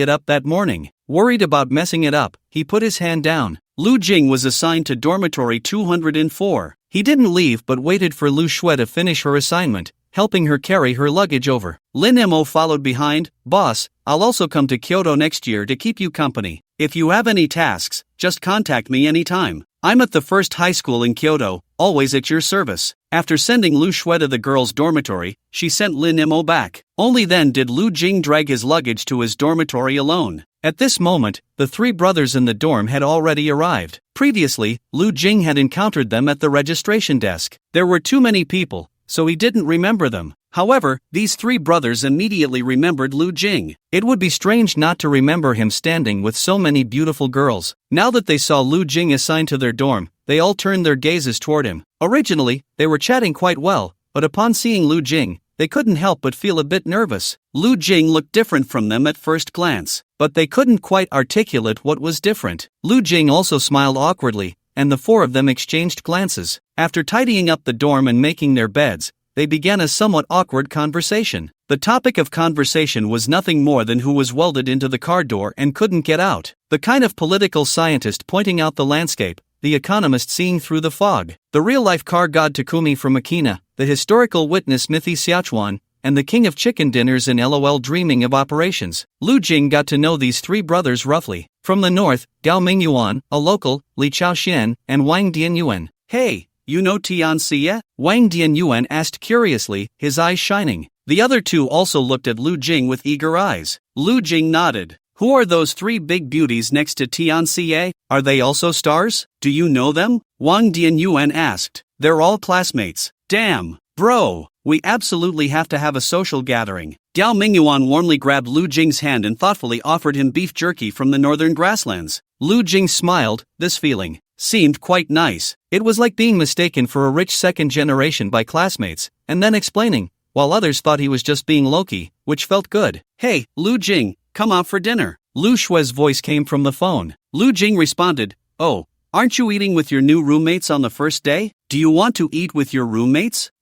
it up that morning. Worried about messing it up, he put his hand down. Lu Jing was assigned to dormitory 204. He didn't leave but waited for Lu Shui to finish her assignment, helping her carry her luggage over. Lin Mo followed behind. Boss, I'll also come to Kyoto next year to keep you company. If you have any tasks, just contact me anytime. I'm at the first high school in Kyoto, always at your service. After sending Lu Shui to the girls' dormitory, she sent Lin Mo back. Only then did Lu Jing drag his luggage to his dormitory alone. At this moment, the three brothers in the dorm had already arrived. Previously, Lu Jing had encountered them at the registration desk. There were too many people, so he didn't remember them. However, these three brothers immediately remembered Lu Jing. It would be strange not to remember him standing with so many beautiful girls. Now that they saw Lu Jing assigned to their dorm, they all turned their gazes toward him. Originally, they were chatting quite well, but upon seeing Lu Jing, they couldn't help but feel a bit nervous. Lu Jing looked different from them at first glance, but they couldn't quite articulate what was different. Lu Jing also smiled awkwardly, and the four of them exchanged glances. After tidying up the dorm and making their beds, they began a somewhat awkward conversation. The topic of conversation was nothing more than who was welded into the car door and couldn't get out. The kind of political scientist pointing out the landscape, the economist seeing through the fog, the real-life car god Takumi from Akina, the historical witness Mithi Xiaochuan, and the king of chicken dinners in LOL dreaming of operations. Lu Jing got to know these three brothers roughly. From the north, Gao Mingyuan, a local, Li Chaoxian, and Wang Dianyuan. Hey, you know Tianxie? Wang Dianyuan asked curiously, his eyes shining. The other two also looked at Lu Jing with eager eyes. Lu Jing nodded. Who are those three big beauties next to Tianxie? Are they also stars? Do you know them? Wang Dianyuan asked. They're all classmates. Damn, bro, we absolutely have to have a social gathering. Gao Mingyuan warmly grabbed Lu Jing's hand and thoughtfully offered him beef jerky from the northern grasslands. Lu Jing smiled. This feeling seemed quite nice. It was like being mistaken for a rich second generation by classmates, and then explaining, while others thought he was just being low-key, which felt good. Hey, Lu Jing, come out for dinner. Lu Shui's voice came from the phone. Lu Jing responded, oh, aren't you eating with your new roommates on the first day? Do you want to eat with your roommates?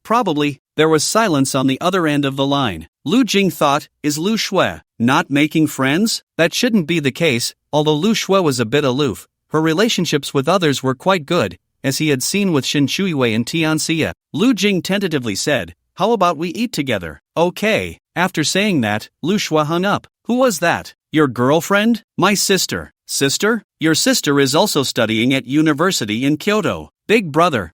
Probably. There was silence on the other end of the line. Lu Jing thought, is Lu Shui not making friends? That shouldn't be the case, although Lu Shui was a bit aloof. Her relationships with others were quite good, as he had seen with Shin Chuiwei and Tianxie. Lu Jing tentatively said, how about we eat together? Okay. After saying that, Lu Shui hung up. Who was that? Your girlfriend? My sister. Sister? Your sister is also studying at university in Kyoto. Big brother,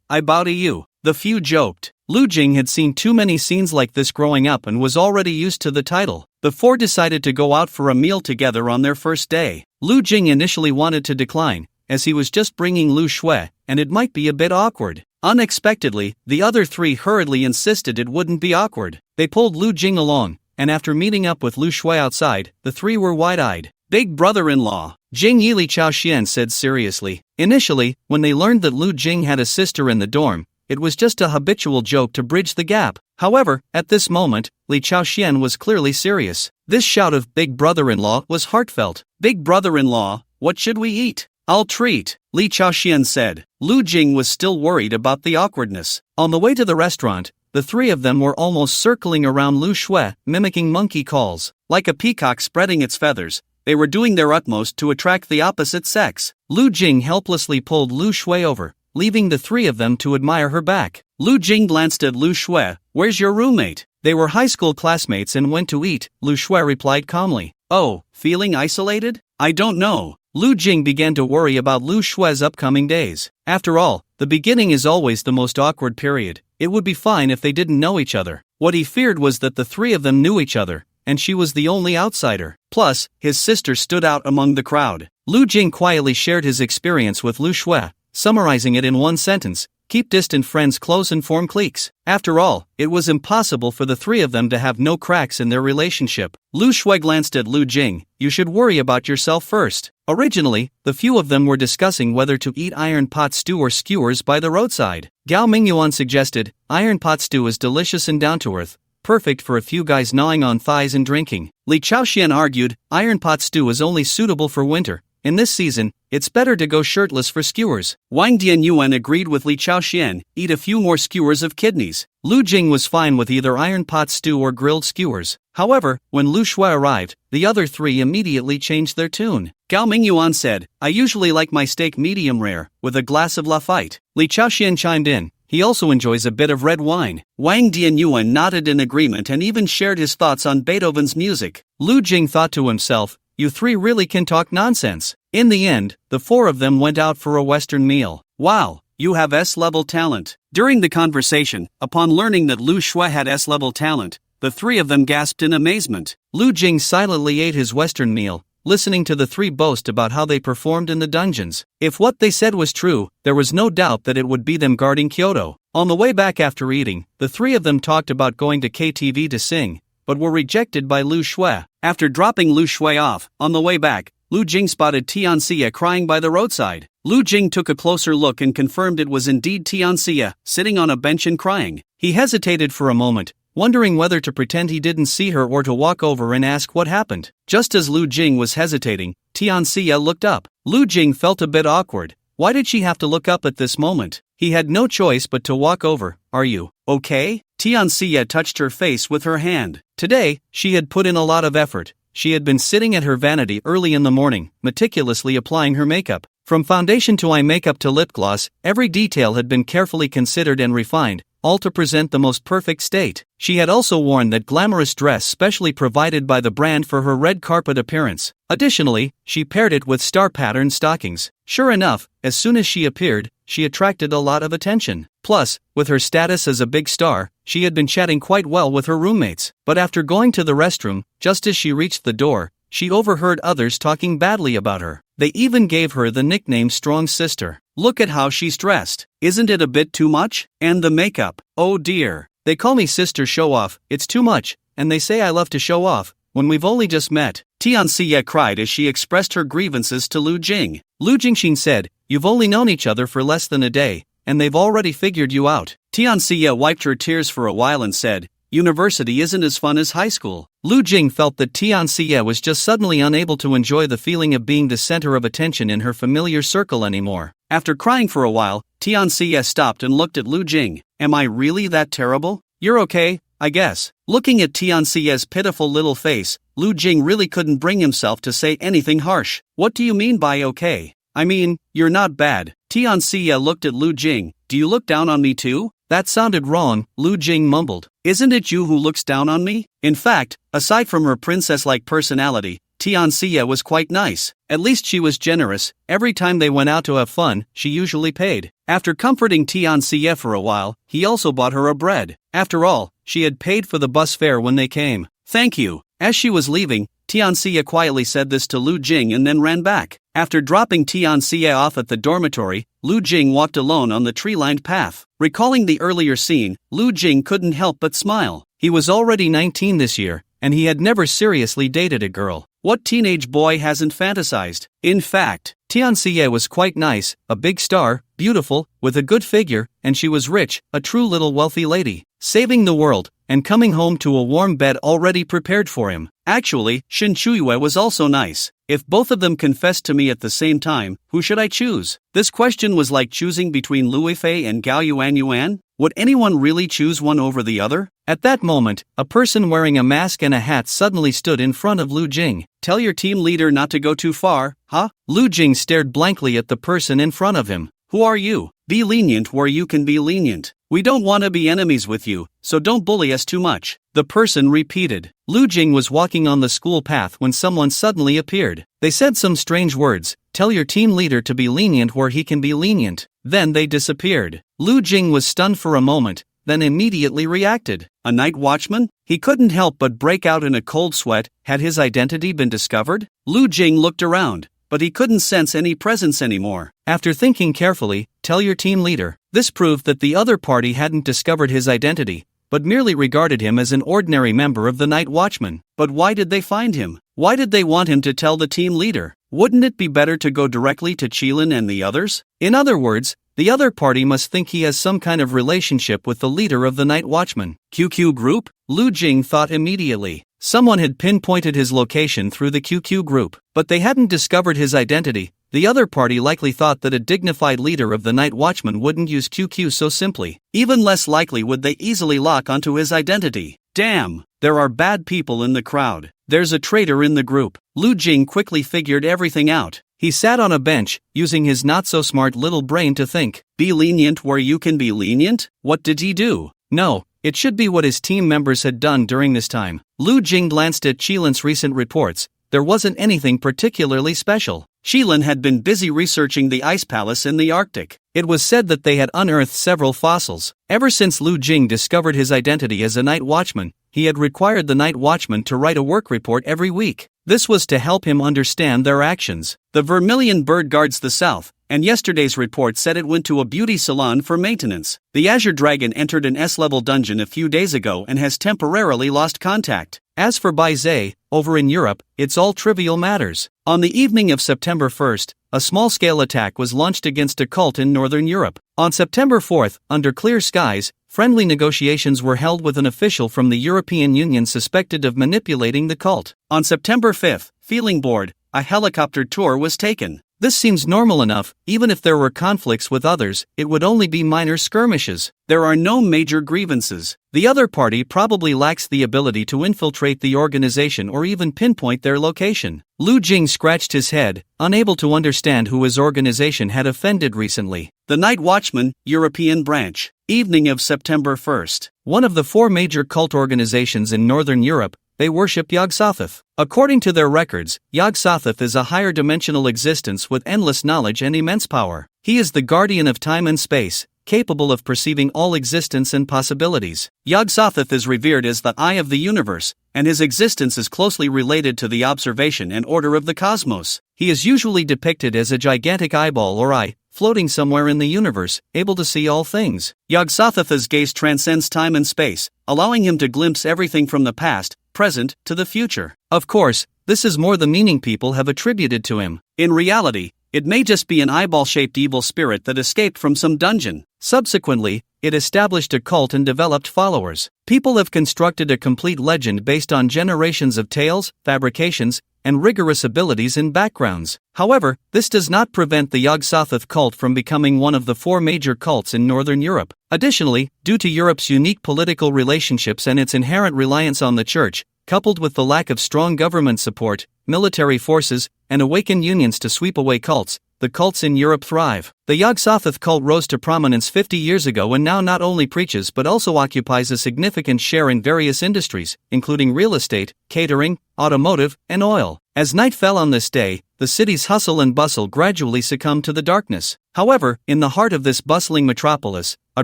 I bow to you. The few joked. Lu Jing had seen too many scenes like this growing up and was already used to the title. The four decided to go out for a meal together on their first day. Lu Jing initially wanted to decline, as he was just bringing Lu Shui, and it might be a bit awkward. Unexpectedly, the other three hurriedly insisted it wouldn't be awkward. They pulled Lu Jing along, and after meeting up with Lu Shui outside, the three were wide-eyed. Big brother-in-law, Jing Yi Li Chaoxian said seriously. Initially, when they learned that Lu Jing had a sister in the dorm, it was just a habitual joke to bridge the gap. However, at this moment, Li Chaoxian was clearly serious. This shout of big brother-in-law was heartfelt. Big brother-in-law, what should we eat? I'll treat, Li Chaoxian said. Lu Jing was still worried about the awkwardness. On the way to the restaurant, the three of them were almost circling around Lu Shui, mimicking monkey calls. Like a peacock spreading its feathers, they were doing their utmost to attract the opposite sex. Lu Jing helplessly pulled Lu Shui over, leaving the three of them to admire her back. Lu Jing glanced at Lu Shui. Where's your roommate? They were high school classmates and went to eat, Lu Shui replied calmly. Oh, feeling isolated? I don't know. Lu Jing began to worry about Lu Shui's upcoming days. After all, the beginning is always the most awkward period. It would be fine if they didn't know each other. What he feared was that the three of them knew each other, and she was the only outsider. Plus, his sister stood out among the crowd. Lu Jing quietly shared his experience with Lu Shui, summarizing it in one sentence: keep distant friends close and form cliques. After all, it was impossible for the three of them to have no cracks in their relationship. Lu Shui glanced at Lu Jing. You should worry about yourself first. Originally, the few of them were discussing whether to eat iron pot stew or skewers by the roadside. Gao Mingyuan suggested, iron pot stew is delicious and down-to-earth, perfect for a few guys gnawing on thighs and drinking. Li Chaoxian argued, iron pot stew is only suitable for winter. In this season, it's better to go shirtless for skewers. Wang Dianyuan agreed with Li Chaoxian, eat a few more skewers of kidneys. Lu Jing was fine with either iron pot stew or grilled skewers. However, when Lu Shui arrived, the other three immediately changed their tune. Gao Mingyuan said, I usually like my steak medium rare, with a glass of Lafite. Li Chaoxian chimed in. He also enjoys a bit of red wine. Wang Dianyuan nodded in agreement and even shared his thoughts on Beethoven's music. Lu Jing thought to himself, you three really can talk nonsense. In the end, the four of them went out for a Western meal. Wow, you have S-level talent. During the conversation, upon learning that Lu Shui had S-level talent, the three of them gasped in amazement. Lu Jing silently ate his Western meal, listening to the three boast about how they performed in the dungeons. If what they said was true, there was no doubt that it would be them guarding Kyoto. On the way back after eating, the three of them talked about going to KTV to sing, but were rejected by Lu Shui. After dropping Lu Shui off, on the way back, Lu Jing spotted Tianxia crying by the roadside. Lu Jing took a closer look and confirmed it was indeed Tianxia, sitting on a bench and crying. He hesitated for a moment, wondering whether to pretend he didn't see her or to walk over and ask what happened. Just as Lu Jing was hesitating, Tianxia looked up. Lu Jing felt a bit awkward. Why did she have to look up at this moment? He had no choice but to walk over. Are you okay? Tianxia touched her face with her hand. Today, she had put in a lot of effort. She had been sitting at her vanity early in the morning, meticulously applying her makeup. From foundation to eye makeup to lip gloss, every detail had been carefully considered and refined, all to present the most perfect state. She had also worn that glamorous dress specially provided by the brand for her red carpet appearance. Additionally, she paired it with star-patterned stockings. Sure enough, as soon as she appeared, she attracted a lot of attention. Plus, with her status as a big star, she had been chatting quite well with her roommates. But after going to the restroom, just as she reached the door, she overheard others talking badly about her. They even gave her the nickname Strong Sister. Look at how she's dressed. Isn't it a bit too much? And the makeup. Oh dear. They call me Sister Show Off. It's too much, and they say I love to show off, when we've only just met. Tianxia cried as she expressed her grievances to Lu Jing. Lu Jingxin said, you've only known each other for less than a day, and they've already figured you out. Tianxia wiped her tears for a while and said, university isn't as fun as high school. Lu Jing felt that Tianxia was just suddenly unable to enjoy the feeling of being the center of attention in her familiar circle anymore. After crying for a while, Tianxia stopped and looked at Lu Jing. Am I really that terrible? You're okay, I guess. Looking at Tianxia's pitiful little face, Lu Jing really couldn't bring himself to say anything harsh. What do you mean by okay? I mean, you're not bad. Tianxia looked at Lu Jing. Do you look down on me too? That sounded wrong, Lu Jing mumbled. Isn't it you who looks down on me? In fact, aside from her princess-like personality, Tianxia was quite nice. At least she was generous. Every time they went out to have fun, she usually paid. After comforting Tianxia for a while, he also bought her a bread. After all, she had paid for the bus fare when they came. Thank you. As she was leaving, Tianxia quietly said this to Lu Jing and then ran back. After dropping Tianxia off at the dormitory, Lu Jing walked alone on the tree-lined path. Recalling the earlier scene, Lu Jing couldn't help but smile. He was already 19 this year, and he had never seriously dated a girl. What teenage boy hasn't fantasized? In fact, Tianxia was quite nice, a big star, beautiful, with a good figure, and she was rich, a true little wealthy lady, saving the world, and coming home to a warm bed already prepared for him. Actually, Shin Chuyue was also nice. If both of them confessed to me at the same time, who should I choose? This question was like choosing between Lui Fei and Gao Yuan. Would anyone really choose one over the other? At that moment, a person wearing a mask and a hat suddenly stood in front of Lu Jing. Tell your team leader not to go too far, huh? Lu Jing stared blankly at the person in front of him. Who are you? Be lenient where you can be lenient. We don't want to be enemies with you, so don't bully us too much. The person repeated. Lu Jing was walking on the school path when someone suddenly appeared. They said some strange words. Tell your team leader to be lenient where he can be lenient. Then they disappeared. Lu Jing was stunned for a moment, then immediately reacted. A night watchman? He couldn't help but break out in a cold sweat. Had his identity been discovered? Lu Jing looked around, but he couldn't sense any presence anymore. After thinking carefully, tell your team leader. This proved that the other party hadn't discovered his identity, but merely regarded him as an ordinary member of the Night Watchman. But why did they find him? Why did they want him to tell the team leader? Wouldn't it be better to go directly to Qilin and the others? In other words, the other party must think he has some kind of relationship with the leader of the Night Watchman. QQ group? Lu Jing thought immediately. Someone had pinpointed his location through the QQ group, but they hadn't discovered his identity. The other party likely thought that a dignified leader of the Night Watchman wouldn't use QQ so simply. Even less likely would they easily lock onto his identity. Damn, there are bad people in the crowd. There's a traitor in the group. Lu Jing quickly figured everything out. He sat on a bench, using his not-so-smart little brain to think. Be lenient where you can be lenient? What did he do? No, it should be what his team members had done during this time. Lu Jing glanced at Qilin's recent reports. There wasn't anything particularly special. Qilin had been busy researching the ice palace in the Arctic. It was said that they had unearthed several fossils. Ever since Lu Jing discovered his identity as a night watchman, he had required the night watchman to write a work report every week. This was to help him understand their actions. The vermilion bird guards the south, and yesterday's report said it went to a beauty salon for maintenance. The Azure Dragon entered an S-level dungeon a few days ago and has temporarily lost contact. As for Bai Zhe, over in Europe, it's all trivial matters. On the evening of September 1st, a small-scale attack was launched against a cult in northern Europe. On September 4th, under clear skies, friendly negotiations were held with an official from the European Union suspected of manipulating the cult. On September 5th, feeling bored, a helicopter tour was taken. This seems normal enough. Even if there were conflicts with others, it would only be minor skirmishes. There are no major grievances. The other party probably lacks the ability to infiltrate the organization or even pinpoint their location. Lu Jing scratched his head, unable to understand who his organization had offended recently. The Night Watchman, European Branch. Evening of September 1st. One of the 4 major cult organizations in Northern Europe, they worship Yog-Sothoth. According to their records, Yog-Sothoth is a higher dimensional existence with endless knowledge and immense power. He is the guardian of time and space, capable of perceiving all existence and possibilities. Yog-Sothoth is revered as the eye of the universe, and his existence is closely related to the observation and order of the cosmos. He is usually depicted as a gigantic eyeball or eye, floating somewhere in the universe, able to see all things. Yog-Sothoth's gaze transcends time and space, allowing him to glimpse everything from the past, present, to the future. Of course, this is more the meaning people have attributed to him. In reality, it may just be an eyeball-shaped evil spirit that escaped from some dungeon. Subsequently, it established a cult and developed followers. People have constructed a complete legend based on generations of tales, fabrications, and rigorous abilities and backgrounds. However, this does not prevent the Yog-Sothoth cult from becoming one of the 4 major cults in Northern Europe. Additionally, due to Europe's unique political relationships and its inherent reliance on the church, coupled with the lack of strong government support, military forces, and awakened unions to sweep away cults, the cults in Europe thrive. The Yog-Sothoth cult rose to prominence 50 years ago and now not only preaches but also occupies a significant share in various industries, including real estate, catering, automotive, and oil. As night fell on this day, the city's hustle and bustle gradually succumbed to the darkness. However, in the heart of this bustling metropolis, a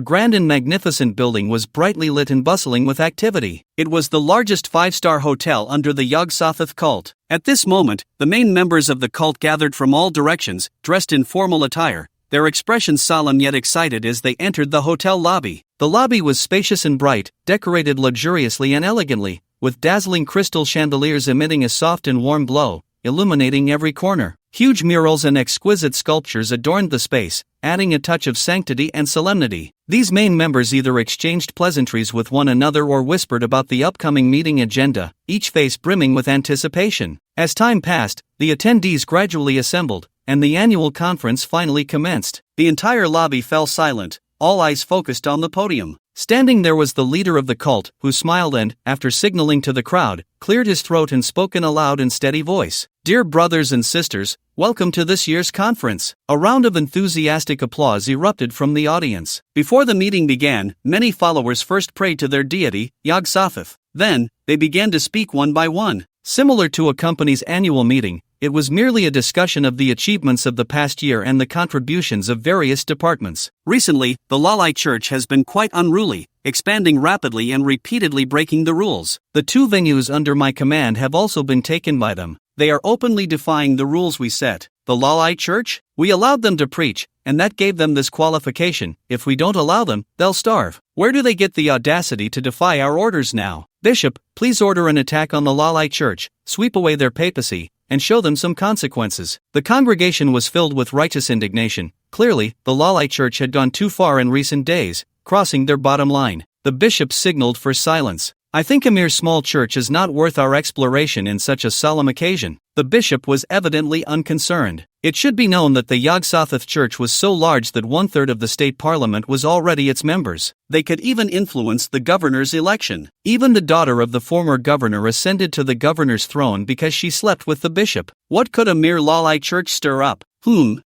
grand and magnificent building was brightly lit and bustling with activity. It was the largest five-star hotel under the Yog-Sothoth cult. At this moment, the main members of the cult gathered from all directions, dressed in formal attire, their expressions solemn yet excited as they entered the hotel lobby. The lobby was spacious and bright, decorated luxuriously and elegantly, with dazzling crystal chandeliers emitting a soft and warm glow, illuminating every corner. Huge murals and exquisite sculptures adorned the space, adding a touch of sanctity and solemnity. These main members either exchanged pleasantries with one another or whispered about the upcoming meeting agenda, each face brimming with anticipation. As time passed, the attendees gradually assembled, and the annual conference finally commenced. The entire lobby fell silent, all eyes focused on the podium. Standing there was the leader of the cult, who smiled and, after signaling to the crowd, cleared his throat and spoke in a loud and steady voice. "Dear brothers and sisters, welcome to this year's conference." A round of enthusiastic applause erupted from the audience. Before the meeting began, many followers first prayed to their deity, Yog-Sothoth. Then, they began to speak one by one. Similar to a company's annual meeting, it was merely a discussion of the achievements of the past year and the contributions of various departments. Recently, the Lalai Church has been quite unruly, expanding rapidly and repeatedly breaking the rules. The 2 venues under my command have also been taken by them. They are openly defying the rules we set. The Lalai Church? We allowed them to preach, and that gave them this qualification: if we don't allow them, they'll starve. Where do they get the audacity to defy our orders now? Bishop, please order an attack on the Lalai Church, sweep away their papacy, and show them some consequences. The congregation was filled with righteous indignation. Clearly, the Lalai Church had gone too far in recent days, crossing their bottom line. The bishop signaled for silence. "I think a mere small church is not worth our exploration in such a solemn occasion." The bishop was evidently unconcerned. It should be known that the Yog-Sothoth church was so large that 1/3 of the state parliament was already its members. They could even influence the governor's election. Even the daughter of the former governor ascended to the governor's throne because she slept with the bishop. What could a mere Lalai church stir up?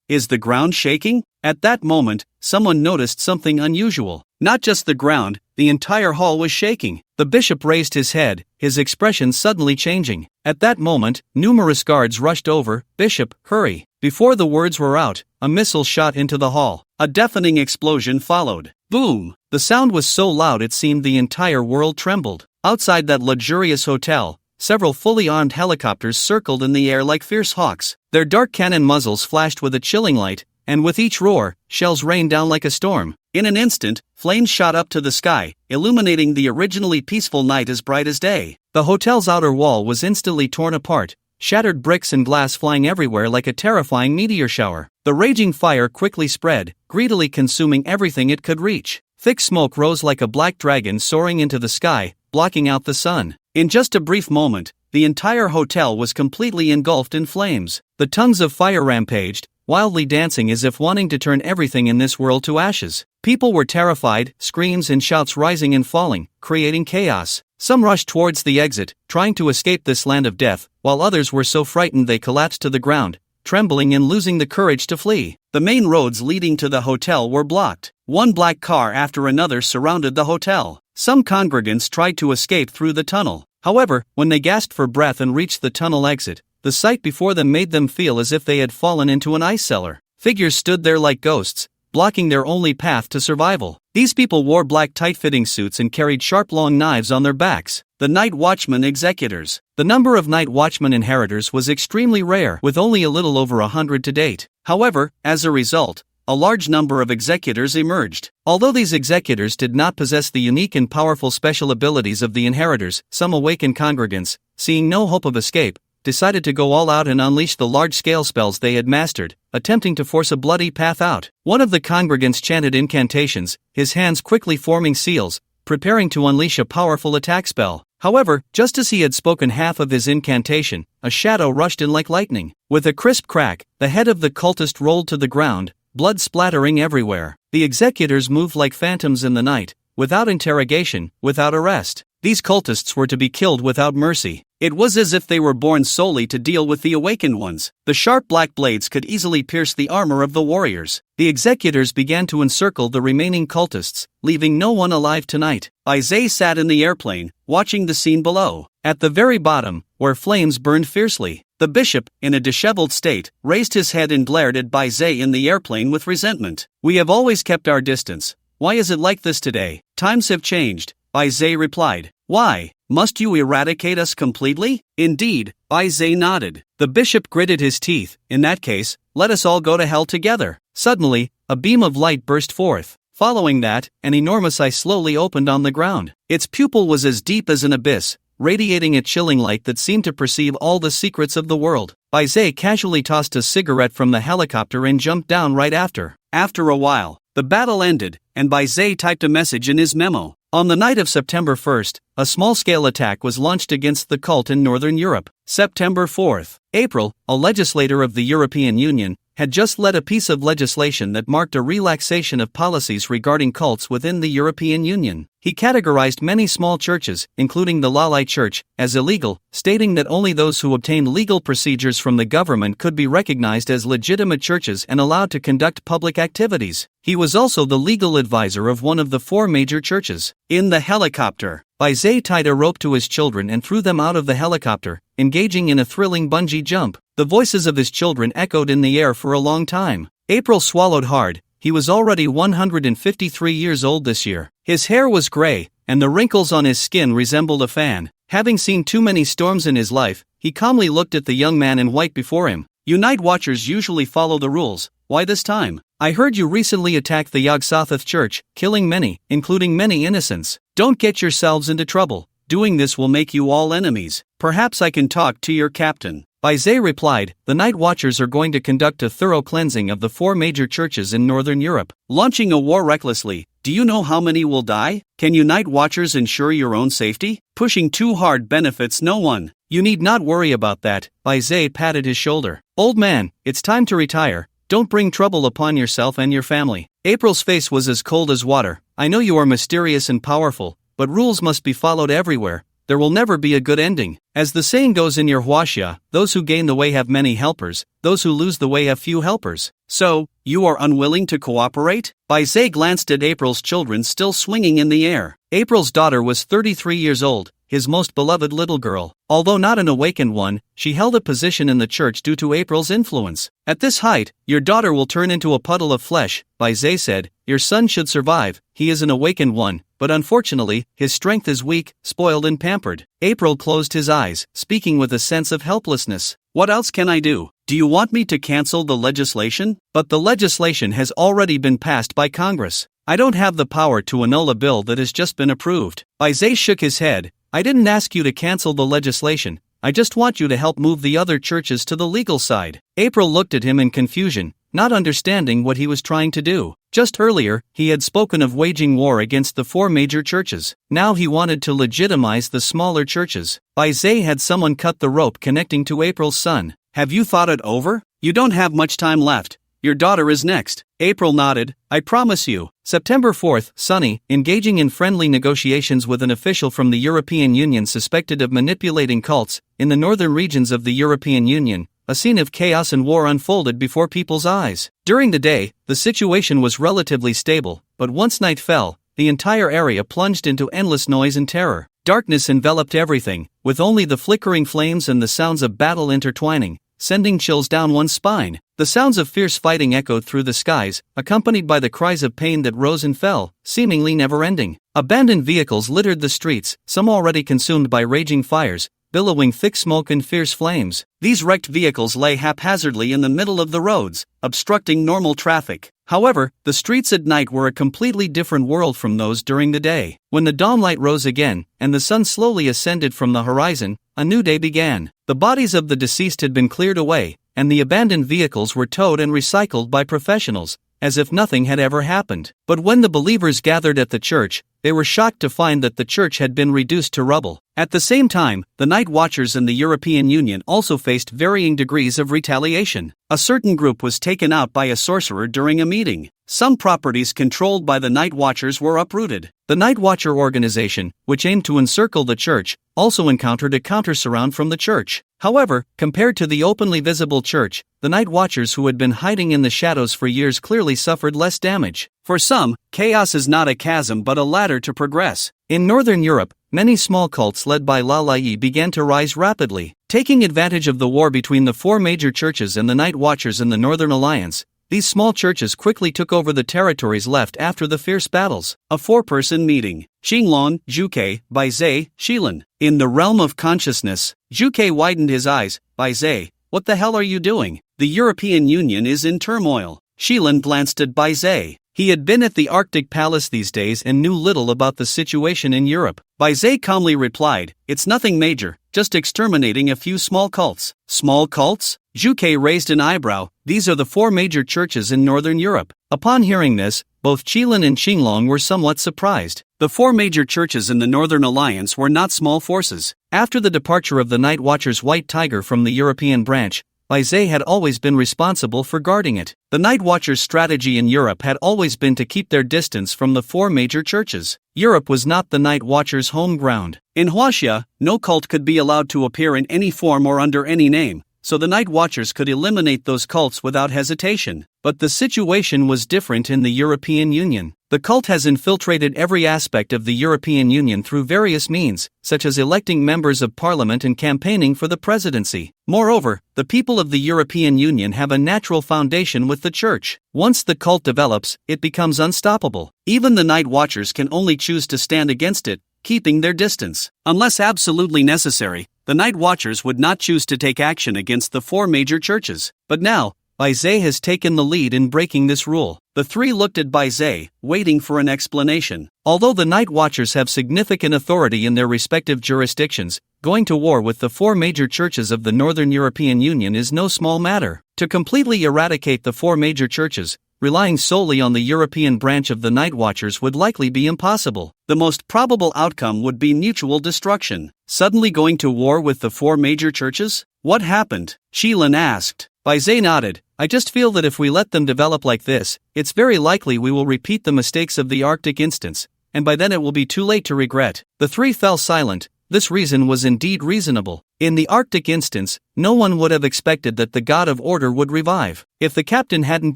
Is the ground shaking? At that moment, someone noticed something unusual. Not just the ground, the entire hall was shaking. The bishop raised his head, his expression suddenly changing. At that moment, numerous guards rushed over. "Bishop, hurry." Before the words were out, a missile shot into the hall. A deafening explosion followed. Boom! The sound was so loud it seemed the entire world trembled. Outside that luxurious hotel, several fully armed helicopters circled in the air like fierce hawks. Their dark cannon muzzles flashed with a chilling light, and with each roar, shells rained down like a storm. In an instant, flames shot up to the sky, illuminating the originally peaceful night as bright as day. The hotel's outer wall was instantly torn apart, shattered bricks and glass flying everywhere like a terrifying meteor shower. The raging fire quickly spread, greedily consuming everything it could reach. Thick smoke rose like a black dragon soaring into the sky, blocking out the sun. In just a brief moment, the entire hotel was completely engulfed in flames. The tongues of fire rampaged, wildly dancing as if wanting to turn everything in this world to ashes. People were terrified, screams and shouts rising and falling, creating chaos. Some rushed towards the exit, trying to escape this land of death, while others were so frightened they collapsed to the ground, trembling and losing the courage to flee. The main roads leading to the hotel were blocked. One black car after another surrounded the hotel. Some congregants tried to escape through the tunnel. However, when they gasped for breath and reached the tunnel exit, the sight before them made them feel as if they had fallen into an ice cellar. Figures stood there like ghosts, blocking their only path to survival. These people wore black tight-fitting suits and carried sharp long knives on their backs. The night watchman executors. The number of night watchman inheritors was extremely rare, with only a little over 100 to date. However, as a result, a large number of executors emerged. Although these executors did not possess the unique and powerful special abilities of the inheritors, some awakened congregants, seeing no hope of escape, decided to go all out and unleash the large-scale spells they had mastered, attempting to force a bloody path out. One of the congregants chanted incantations, his hands quickly forming seals, preparing to unleash a powerful attack spell. However, just as he had spoken half of his incantation, a shadow rushed in like lightning. With a crisp crack, the head of the cultist rolled to the ground, blood splattering everywhere. The executors moved like phantoms in the night, without interrogation, without arrest. These cultists were to be killed without mercy. It was as if they were born solely to deal with the awakened ones. The sharp black blades could easily pierce the armor of the warriors. The executors began to encircle the remaining cultists, leaving no one alive tonight. Zay sat in the airplane, watching the scene below. At the very bottom, where flames burned fiercely, the bishop, in a disheveled state, raised his head and glared at Bai Zay in the airplane with resentment. "We have always kept our distance. Why is it like this today? Times have changed," Bai Zay replied. "Why? Must you eradicate us completely?" "Indeed," Bai Zay nodded. The bishop gritted his teeth. "In that case, let us all go to hell together." Suddenly, a beam of light burst forth. Following that, an enormous eye slowly opened on the ground. Its pupil was as deep as an abyss, radiating a chilling light that seemed to perceive all the secrets of the world. Bai Zay casually tossed a cigarette from the helicopter and jumped down right after. After a while, the battle ended, and Bai Zay typed a message in his memo. On the night of September 1st, a small-scale attack was launched against the cult in Northern Europe. September 4th. April, a legislator of the European Union, had just led a piece of legislation that marked a relaxation of policies regarding cults within the European Union. He categorized many small churches, including the Lalai Church, as illegal, stating that only those who obtained legal procedures from the government could be recognized as legitimate churches and allowed to conduct public activities. He was also the legal advisor of one of the 4 major churches. In the helicopter, Bai Zay tied a rope to his children and threw them out of the helicopter, engaging in a thrilling bungee jump. The voices of his children echoed in the air for a long time. April swallowed hard. He was already 153 years old this year. His hair was gray, and the wrinkles on his skin resembled a fan. Having seen too many storms in his life, he calmly looked at the young man in white before him. "You night watchers usually follow the rules. Why this time? I heard you recently attacked the Yog-Sothoth church, killing many, including many innocents. Don't get yourselves into trouble. Doing this will make you all enemies. Perhaps I can talk to your captain." Bai Zay replied, "The Night Watchers are going to conduct a thorough cleansing of the 4 major churches in Northern Europe. Launching a war recklessly, do you know how many will die? Can you Night Watchers ensure your own safety? Pushing too hard benefits no one. You need not worry about that." Bai Zay patted his shoulder. "Old man, it's time to retire. Don't bring trouble upon yourself and your family." April's face was as cold as water. "I know you are mysterious and powerful, but rules must be followed everywhere. There will never be a good ending. As the saying goes in your Huaxia, those who gain the way have many helpers, those who lose the way have few helpers. So, you are unwilling to cooperate?" Bai Zay glanced at April's children still swinging in the air. April's daughter was 33 years old, his most beloved little girl. Although not an awakened one, she held a position in the church due to April's influence. "At this height, your daughter will turn into a puddle of flesh," Bai Zay said. "Your son should survive. He is an awakened one, but unfortunately, his strength is weak, spoiled and pampered." April closed his eyes, speaking with a sense of helplessness. "What else can I do? Do you want me to cancel the legislation? But the legislation has already been passed by Congress. I don't have the power to annul a bill that has just been approved." Bai Zay shook his head. "I didn't ask you to cancel the legislation. I just want you to help move the other churches to the legal side." April looked at him in confusion, not understanding what he was trying to do. Just earlier, he had spoken of waging war against the 4 major churches. Now he wanted to legitimize the smaller churches. Bai Zay had someone cut the rope connecting to April's son. "Have you thought it over? You don't have much time left. Your daughter is next." April nodded. "I promise you." September 4th, sunny, engaging in friendly negotiations with an official from the European Union suspected of manipulating cults. In the northern regions of the European Union, a scene of chaos and war unfolded before people's eyes. During the day, the situation was relatively stable, but once night fell, the entire area plunged into endless noise and terror. Darkness enveloped everything, with only the flickering flames and the sounds of battle intertwining, sending chills down one's spine. The sounds of fierce fighting echoed through the skies, accompanied by the cries of pain that rose and fell, seemingly never-ending. Abandoned vehicles littered the streets, some already consumed by raging fires, billowing thick smoke and fierce flames. These wrecked vehicles lay haphazardly in the middle of the roads, obstructing normal traffic. However, the streets at night were a completely different world from those during the day. When the dawnlight rose again, and the sun slowly ascended from the horizon, a new day began. The bodies of the deceased had been cleared away, and the abandoned vehicles were towed and recycled by professionals, as if nothing had ever happened. But when the believers gathered at the church, they were shocked to find that the church had been reduced to rubble. At the same time, the Night Watchers in the European Union also faced varying degrees of retaliation. A certain group was taken out by a sorcerer during a meeting. Some properties controlled by the Night Watchers were uprooted. The Night Watcher organization, which aimed to encircle the church, also encountered a counter-surround from the church. However, compared to the openly visible church, the Night Watchers who had been hiding in the shadows for years clearly suffered less damage. For some, chaos is not a chasm but a ladder to progress. In Northern Europe, many small cults led by Lalai began to rise rapidly. Taking advantage of the war between the four major churches and the Night Watchers in the Northern Alliance, these small churches quickly took over the territories left after the fierce battles. A four-person meeting. Xinglong, Zhuke, Baizhe, Shilin. In the realm of consciousness, Zhuke widened his eyes. Baizhe, what the hell are you doing? The European Union is in turmoil. Shilin glanced at Baizhe. He had been at the Arctic Palace these days and knew little about the situation in Europe. Baizhe calmly replied, "It's nothing major, just exterminating a few small cults." Small cults? Zhuke raised an eyebrow. These are the four major churches in Northern Europe. Upon hearing this, both Qilin and Xinglong were somewhat surprised. The four major churches in the Northern Alliance were not small forces. After the departure of the Night Watcher's White Tiger from the European branch, Baizhe had always been responsible for guarding it. The Night Watchers' strategy in Europe had always been to keep their distance from the four major churches. Europe was not the Night Watchers' home ground. In Huaxia, no cult could be allowed to appear in any form or under any name, so the Night Watchers could eliminate those cults without hesitation. But the situation was different in the European Union. The cult has infiltrated every aspect of the European Union through various means, such as electing members of parliament and campaigning for the presidency. Moreover, the people of the European Union have a natural foundation with the church. Once the cult develops, it becomes unstoppable. Even the Night Watchers can only choose to stand against it, keeping their distance. Unless absolutely necessary, the Night Watchers would not choose to take action against the four major churches. But now, Baizhe has taken the lead in breaking this rule. The three looked at Baizhe, waiting for an explanation. Although the Night Watchers have significant authority in their respective jurisdictions, going to war with the four major churches of the Northern European Union is no small matter. To completely eradicate the four major churches, relying solely on the European branch of the Night Watchers would likely be impossible. The most probable outcome would be mutual destruction. Suddenly going to war with the four major churches? What happened? Shilin asked. Baizhe nodded. I just feel that if we let them develop like this, it's very likely we will repeat the mistakes of the Arctic instance, and by then it will be too late to regret. The three fell silent. This reason was indeed reasonable. In the Arctic instance, no one would have expected that the God of Order would revive. If the captain hadn't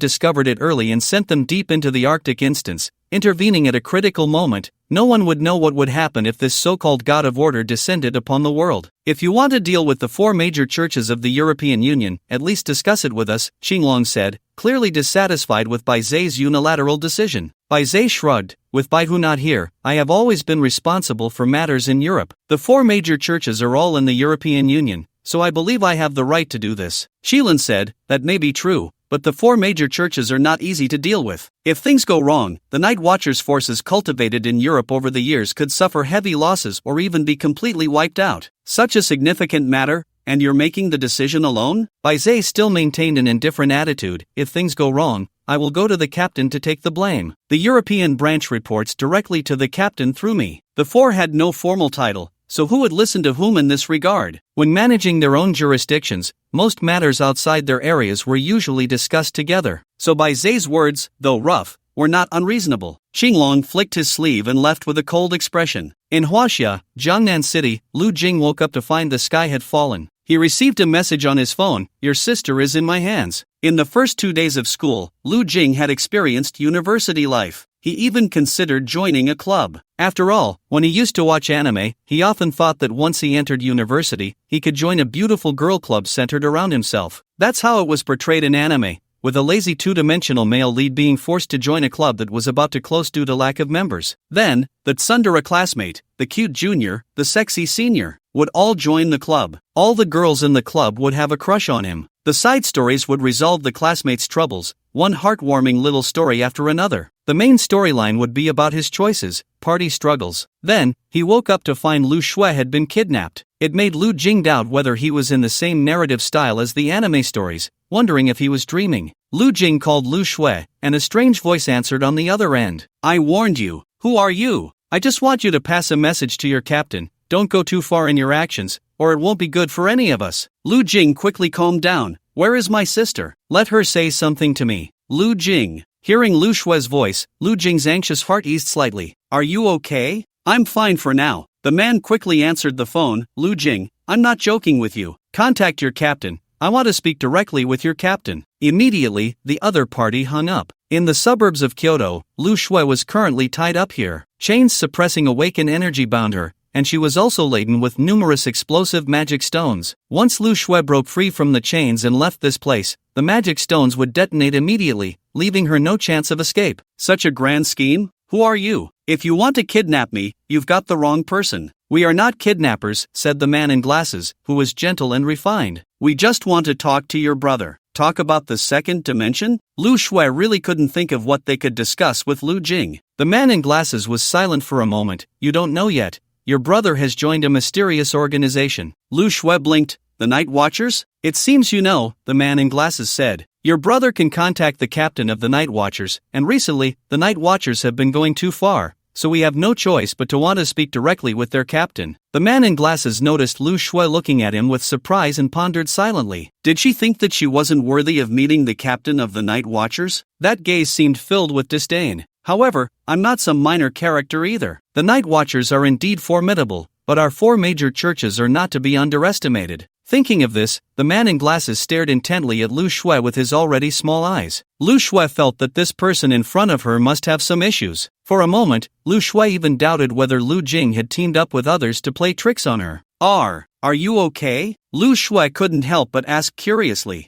discovered it early and sent them deep into the Arctic instance, intervening at a critical moment, no one would know what would happen if this so-called God of Order descended upon the world. If you want to deal with the four major churches of the European Union, at least discuss it with us, Xinglong said, clearly dissatisfied with Baizhe's unilateral decision. Baizhe shrugged. With Baihu not here, I have always been responsible for matters in Europe. The four major churches are all in the European Union, so I believe I have the right to do this. Shilin said, that may be true, but the four major churches are not easy to deal with. If things go wrong, the Night Watchers' forces cultivated in Europe over the years could suffer heavy losses or even be completely wiped out. Such a significant matter, and you're making the decision alone? Baizhe still maintained an indifferent attitude. If things go wrong, I will go to the captain to take the blame. The European branch reports directly to the captain through me. The four had no formal title, so who would listen to whom in this regard? When managing their own jurisdictions, most matters outside their areas were usually discussed together. So Baizhe's words, though rough, were not unreasonable. Xinglong flicked his sleeve and left with a cold expression. In Huaxia, Jiangnan City, Lu Jing woke up to find the sky had fallen. He received a message on his phone, "Your sister is in my hands." In the first 2 days of school, Lu Jing had experienced university life. He even considered joining a club. After all, when he used to watch anime, he often thought that once he entered university, he could join a beautiful girl club centered around himself. That's how it was portrayed in anime, with a lazy two-dimensional male lead being forced to join a club that was about to close due to lack of members. Then, the tsundere classmate, the cute junior, the sexy senior, would all join the club. All the girls in the club would have a crush on him. The side stories would resolve the classmates' troubles, one heartwarming little story after another. The main storyline would be about his choices, party struggles. Then, he woke up to find Lu Shui had been kidnapped. It made Lu Jing doubt whether he was in the same narrative style as the anime stories, wondering if he was dreaming. Lu Jing called Lu Shui, and a strange voice answered on the other end. "I warned you. Who are you?" I just want you to pass a message to your captain. Don't go too far in your actions, or it won't be good for any of us. Lu Jing quickly calmed down. Where is my sister? Let her say something to me. Lu Jing. Hearing Lu Shue's voice, Lu Jing's anxious heart eased slightly. Are you okay? I'm fine for now. The man quickly answered the phone. Lu Jing, I'm not joking with you. Contact your captain. I want to speak directly with your captain. Immediately, the other party hung up. In the suburbs of Kyoto, Lu Shui was currently tied up here. Chains suppressing awakened energy bound her, and she was also laden with numerous explosive magic stones. Once Lu Shui broke free from the chains and left this place, the magic stones would detonate immediately, leaving her no chance of escape. Such a grand scheme? Who are you? If you want to kidnap me, you've got the wrong person. We are not kidnappers, said the man in glasses, who was gentle and refined. We just want to talk to your brother. Talk about the second dimension? Lu Shui really couldn't think of what they could discuss with Lu Jing. The man in glasses was silent for a moment. You don't know yet. Your brother has joined a mysterious organization. Lu Shui blinked. The Night Watchers? It seems you know, the man in glasses said. Your brother can contact the captain of the Night Watchers, and recently, the Night Watchers have been going too far, so we have no choice but to want to speak directly with their captain. The man in glasses noticed Lu Shui looking at him with surprise and pondered silently. Did she think that she wasn't worthy of meeting the captain of the Night Watchers? That gaze seemed filled with disdain. However, I'm not some minor character either. The Night Watchers are indeed formidable, but our 4 major churches are not to be underestimated. Thinking of this, the man in glasses stared intently at Lu Shui with his already small eyes. Lu Shui felt that this person in front of her must have some issues. For a moment, Lu Shui even doubted whether Lu Jing had teamed up with others to play tricks on her. Are you okay? Lu Shui couldn't help but ask curiously.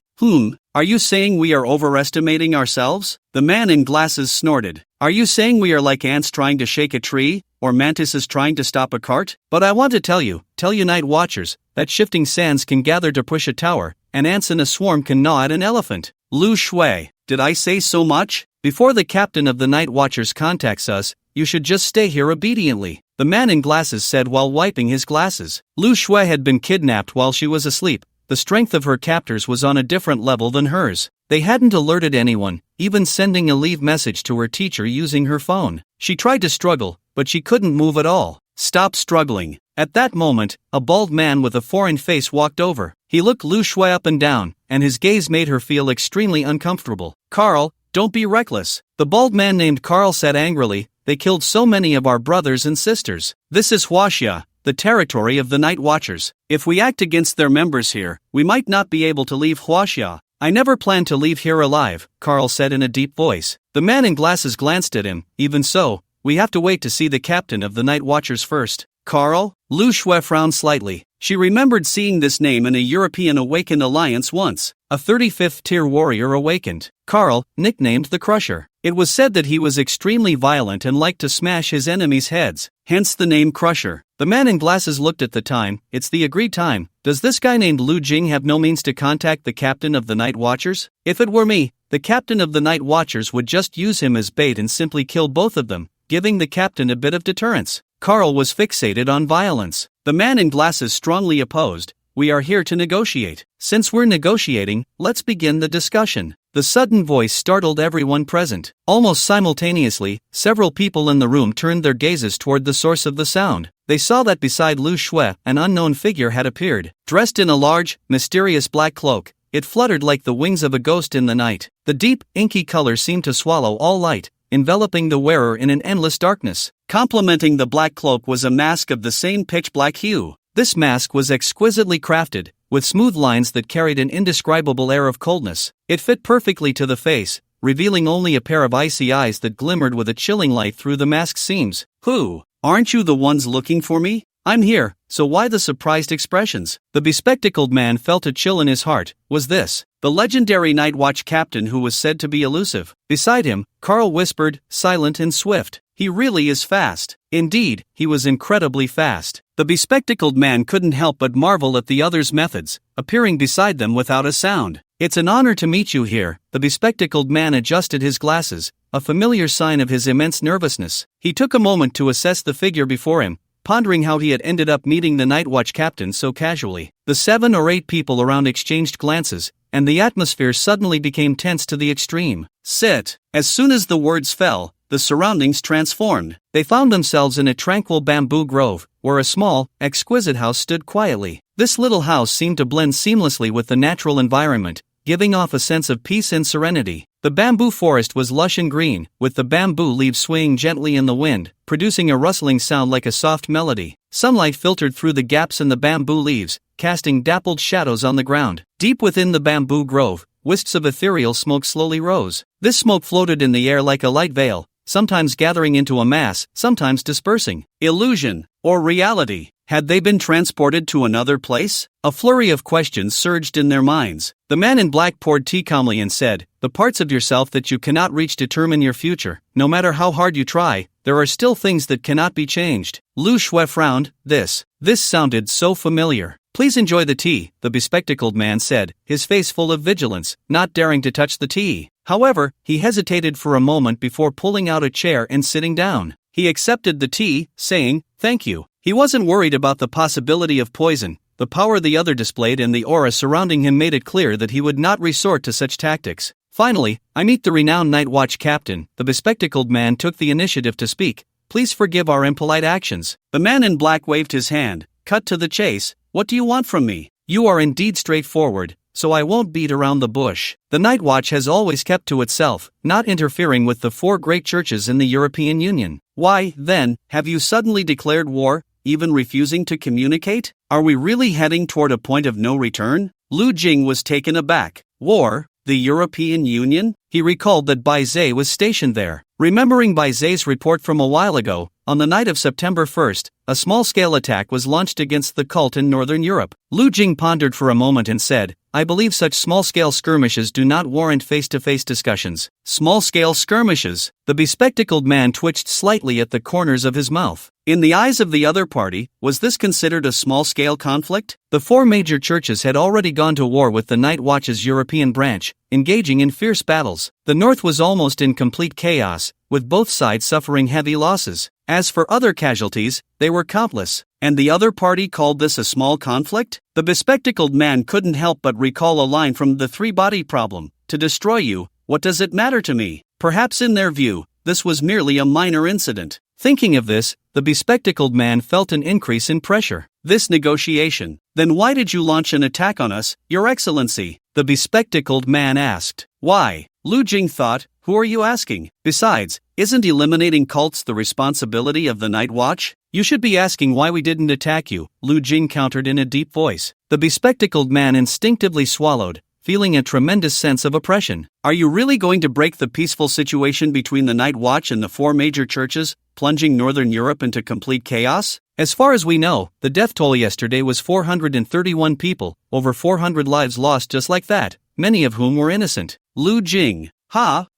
Are you saying we are overestimating ourselves? The man in glasses snorted. Are you saying we are like ants trying to shake a tree, or mantises trying to stop a cart? But I want to tell you Night Watchers, that shifting sands can gather to push a tower, and ants in a swarm can gnaw at an elephant. Lu Shui, did I say so much? Before the captain of the Night Watchers contacts us, you should just stay here obediently, the man in glasses said while wiping his glasses. Lu Shui had been kidnapped while she was asleep. The strength of her captors was on a different level than hers. They hadn't alerted anyone, even sending a leave message to her teacher using her phone. She tried to struggle, but she couldn't move at all. Stop struggling. At that moment, a bald man with a foreign face walked over. He looked Lu Shui up and down, and his gaze made her feel extremely uncomfortable. Carl, don't be reckless. The bald man named Carl said angrily, they killed so many of our brothers and sisters. This is Huaxia, the territory of the Night Watchers. If we act against their members here, we might not be able to leave Huaxia. I never planned to leave here alive, Carl said in a deep voice. The man in glasses glanced at him. Even so, we have to wait to see the captain of the Night Watchers first. Carl? Lu Shui frowned slightly. She remembered seeing this name in a European Awakened Alliance once. A 35th tier warrior awakened. Carl, nicknamed the Crusher. It was said that he was extremely violent and liked to smash his enemies' heads, hence the name Crusher. The man in glasses looked at the time. It's the agreed time. Does this guy named Lu Jing have no means to contact the captain of the Night Watchers? If it were me, the captain of the Night Watchers would just use him as bait and simply kill both of them, giving the captain a bit of deterrence. Carl was fixated on violence. The man in glasses strongly opposed. We are here to negotiate. Since we're negotiating, let's begin the discussion. The sudden voice startled everyone present. Almost simultaneously, several people in the room turned their gazes toward the source of the sound. They saw that beside Lu Shui, an unknown figure had appeared. Dressed in a large, mysterious black cloak, it fluttered like the wings of a ghost in the night. The deep, inky color seemed to swallow all light, enveloping the wearer in an endless darkness. Complementing the black cloak was a mask of the same pitch-black hue. This mask was exquisitely crafted, with smooth lines that carried an indescribable air of coldness. It fit perfectly to the face, revealing only a pair of icy eyes that glimmered with a chilling light through the mask's seams. Who? Aren't you the ones looking for me? I'm here, so why the surprised expressions? The bespectacled man felt a chill in his heart. Was this the legendary Night Watch captain who was said to be elusive? Beside him, Carl whispered, silent and swift. He really is fast. Indeed, he was incredibly fast. The bespectacled man couldn't help but marvel at the other's methods, appearing beside them without a sound. It's an honor to meet you here. The bespectacled man adjusted his glasses, a familiar sign of his immense nervousness. He took a moment to assess the figure before him, pondering how he had ended up meeting the Night Watch captain so casually. The 7 or 8 people around exchanged glances, and the atmosphere suddenly became tense to the extreme. Sit. As soon as the words fell, the surroundings transformed. They found themselves in a tranquil bamboo grove, where a small, exquisite house stood quietly. This little house seemed to blend seamlessly with the natural environment, giving off a sense of peace and serenity. The bamboo forest was lush and green, with the bamboo leaves swaying gently in the wind, producing a rustling sound like a soft melody. Sunlight filtered through the gaps in the bamboo leaves, casting dappled shadows on the ground. Deep within the bamboo grove, wisps of ethereal smoke slowly rose. This smoke floated in the air like a light veil, sometimes gathering into a mass, sometimes dispersing. Illusion, or reality? Had they been transported to another place? A flurry of questions surged in their minds. The man in black poured tea calmly and said, "The parts of yourself that you cannot reach determine your future. No matter how hard you try, there are still things that cannot be changed." Lu Shui frowned. This sounded so familiar. "Please enjoy the tea," the bespectacled man said, his face full of vigilance, not daring to touch the tea. However, he hesitated for a moment before pulling out a chair and sitting down. He accepted the tea, saying, "Thank you." He wasn't worried about the possibility of poison. The power the other displayed and the aura surrounding him made it clear that he would not resort to such tactics. "Finally, I meet the renowned Night Watch captain." The bespectacled man took the initiative to speak. "Please forgive our impolite actions." The man in black waved his hand. "Cut to the chase. What do you want from me? You are indeed straightforward, so I won't beat around the bush. The Night Watch has always kept to itself, not interfering with the 4 great churches in the European Union. Why, then, have you suddenly declared war, even refusing to communicate? Are we really heading toward a point of no return?" Lu Jing was taken aback. War? The European Union? He recalled that Bai Zhe was stationed there. Remembering Bai Zhe's report from a while ago, on the night of September 1st, a small-scale attack was launched against the cult in Northern Europe. Lu Jing pondered for a moment and said, "I believe such small-scale skirmishes do not warrant face-to-face discussions." Small-scale skirmishes? The bespectacled man twitched slightly at the corners of his mouth. In the eyes of the other party, was this considered a small-scale conflict? The 4 major churches had already gone to war with the Night Watch's European branch, engaging in fierce battles. The North was almost in complete chaos, with both sides suffering heavy losses. As for other casualties, they were countless. And the other party called this a small conflict? The bespectacled man couldn't help but recall a line from The Three-Body Problem. "To destroy you, what does it matter to me?" Perhaps in their view, this was merely a minor incident. Thinking of this, the bespectacled man felt an increase in pressure. "This negotiation. Then why did you launch an attack on us, Your Excellency?" the bespectacled man asked. "Why?" Lu Jing thought, "Who are you asking? Besides, isn't eliminating cults the responsibility of the Night Watch? You should be asking why we didn't attack you," Lu Jing countered in a deep voice. The bespectacled man instinctively swallowed, feeling a tremendous sense of oppression. "Are you really going to break the peaceful situation between the Night Watch and the 4 major churches, plunging Northern Europe into complete chaos? As far as we know, the death toll yesterday was 431 people, over 400 lives lost just like that, many of whom were innocent." Lu Jing.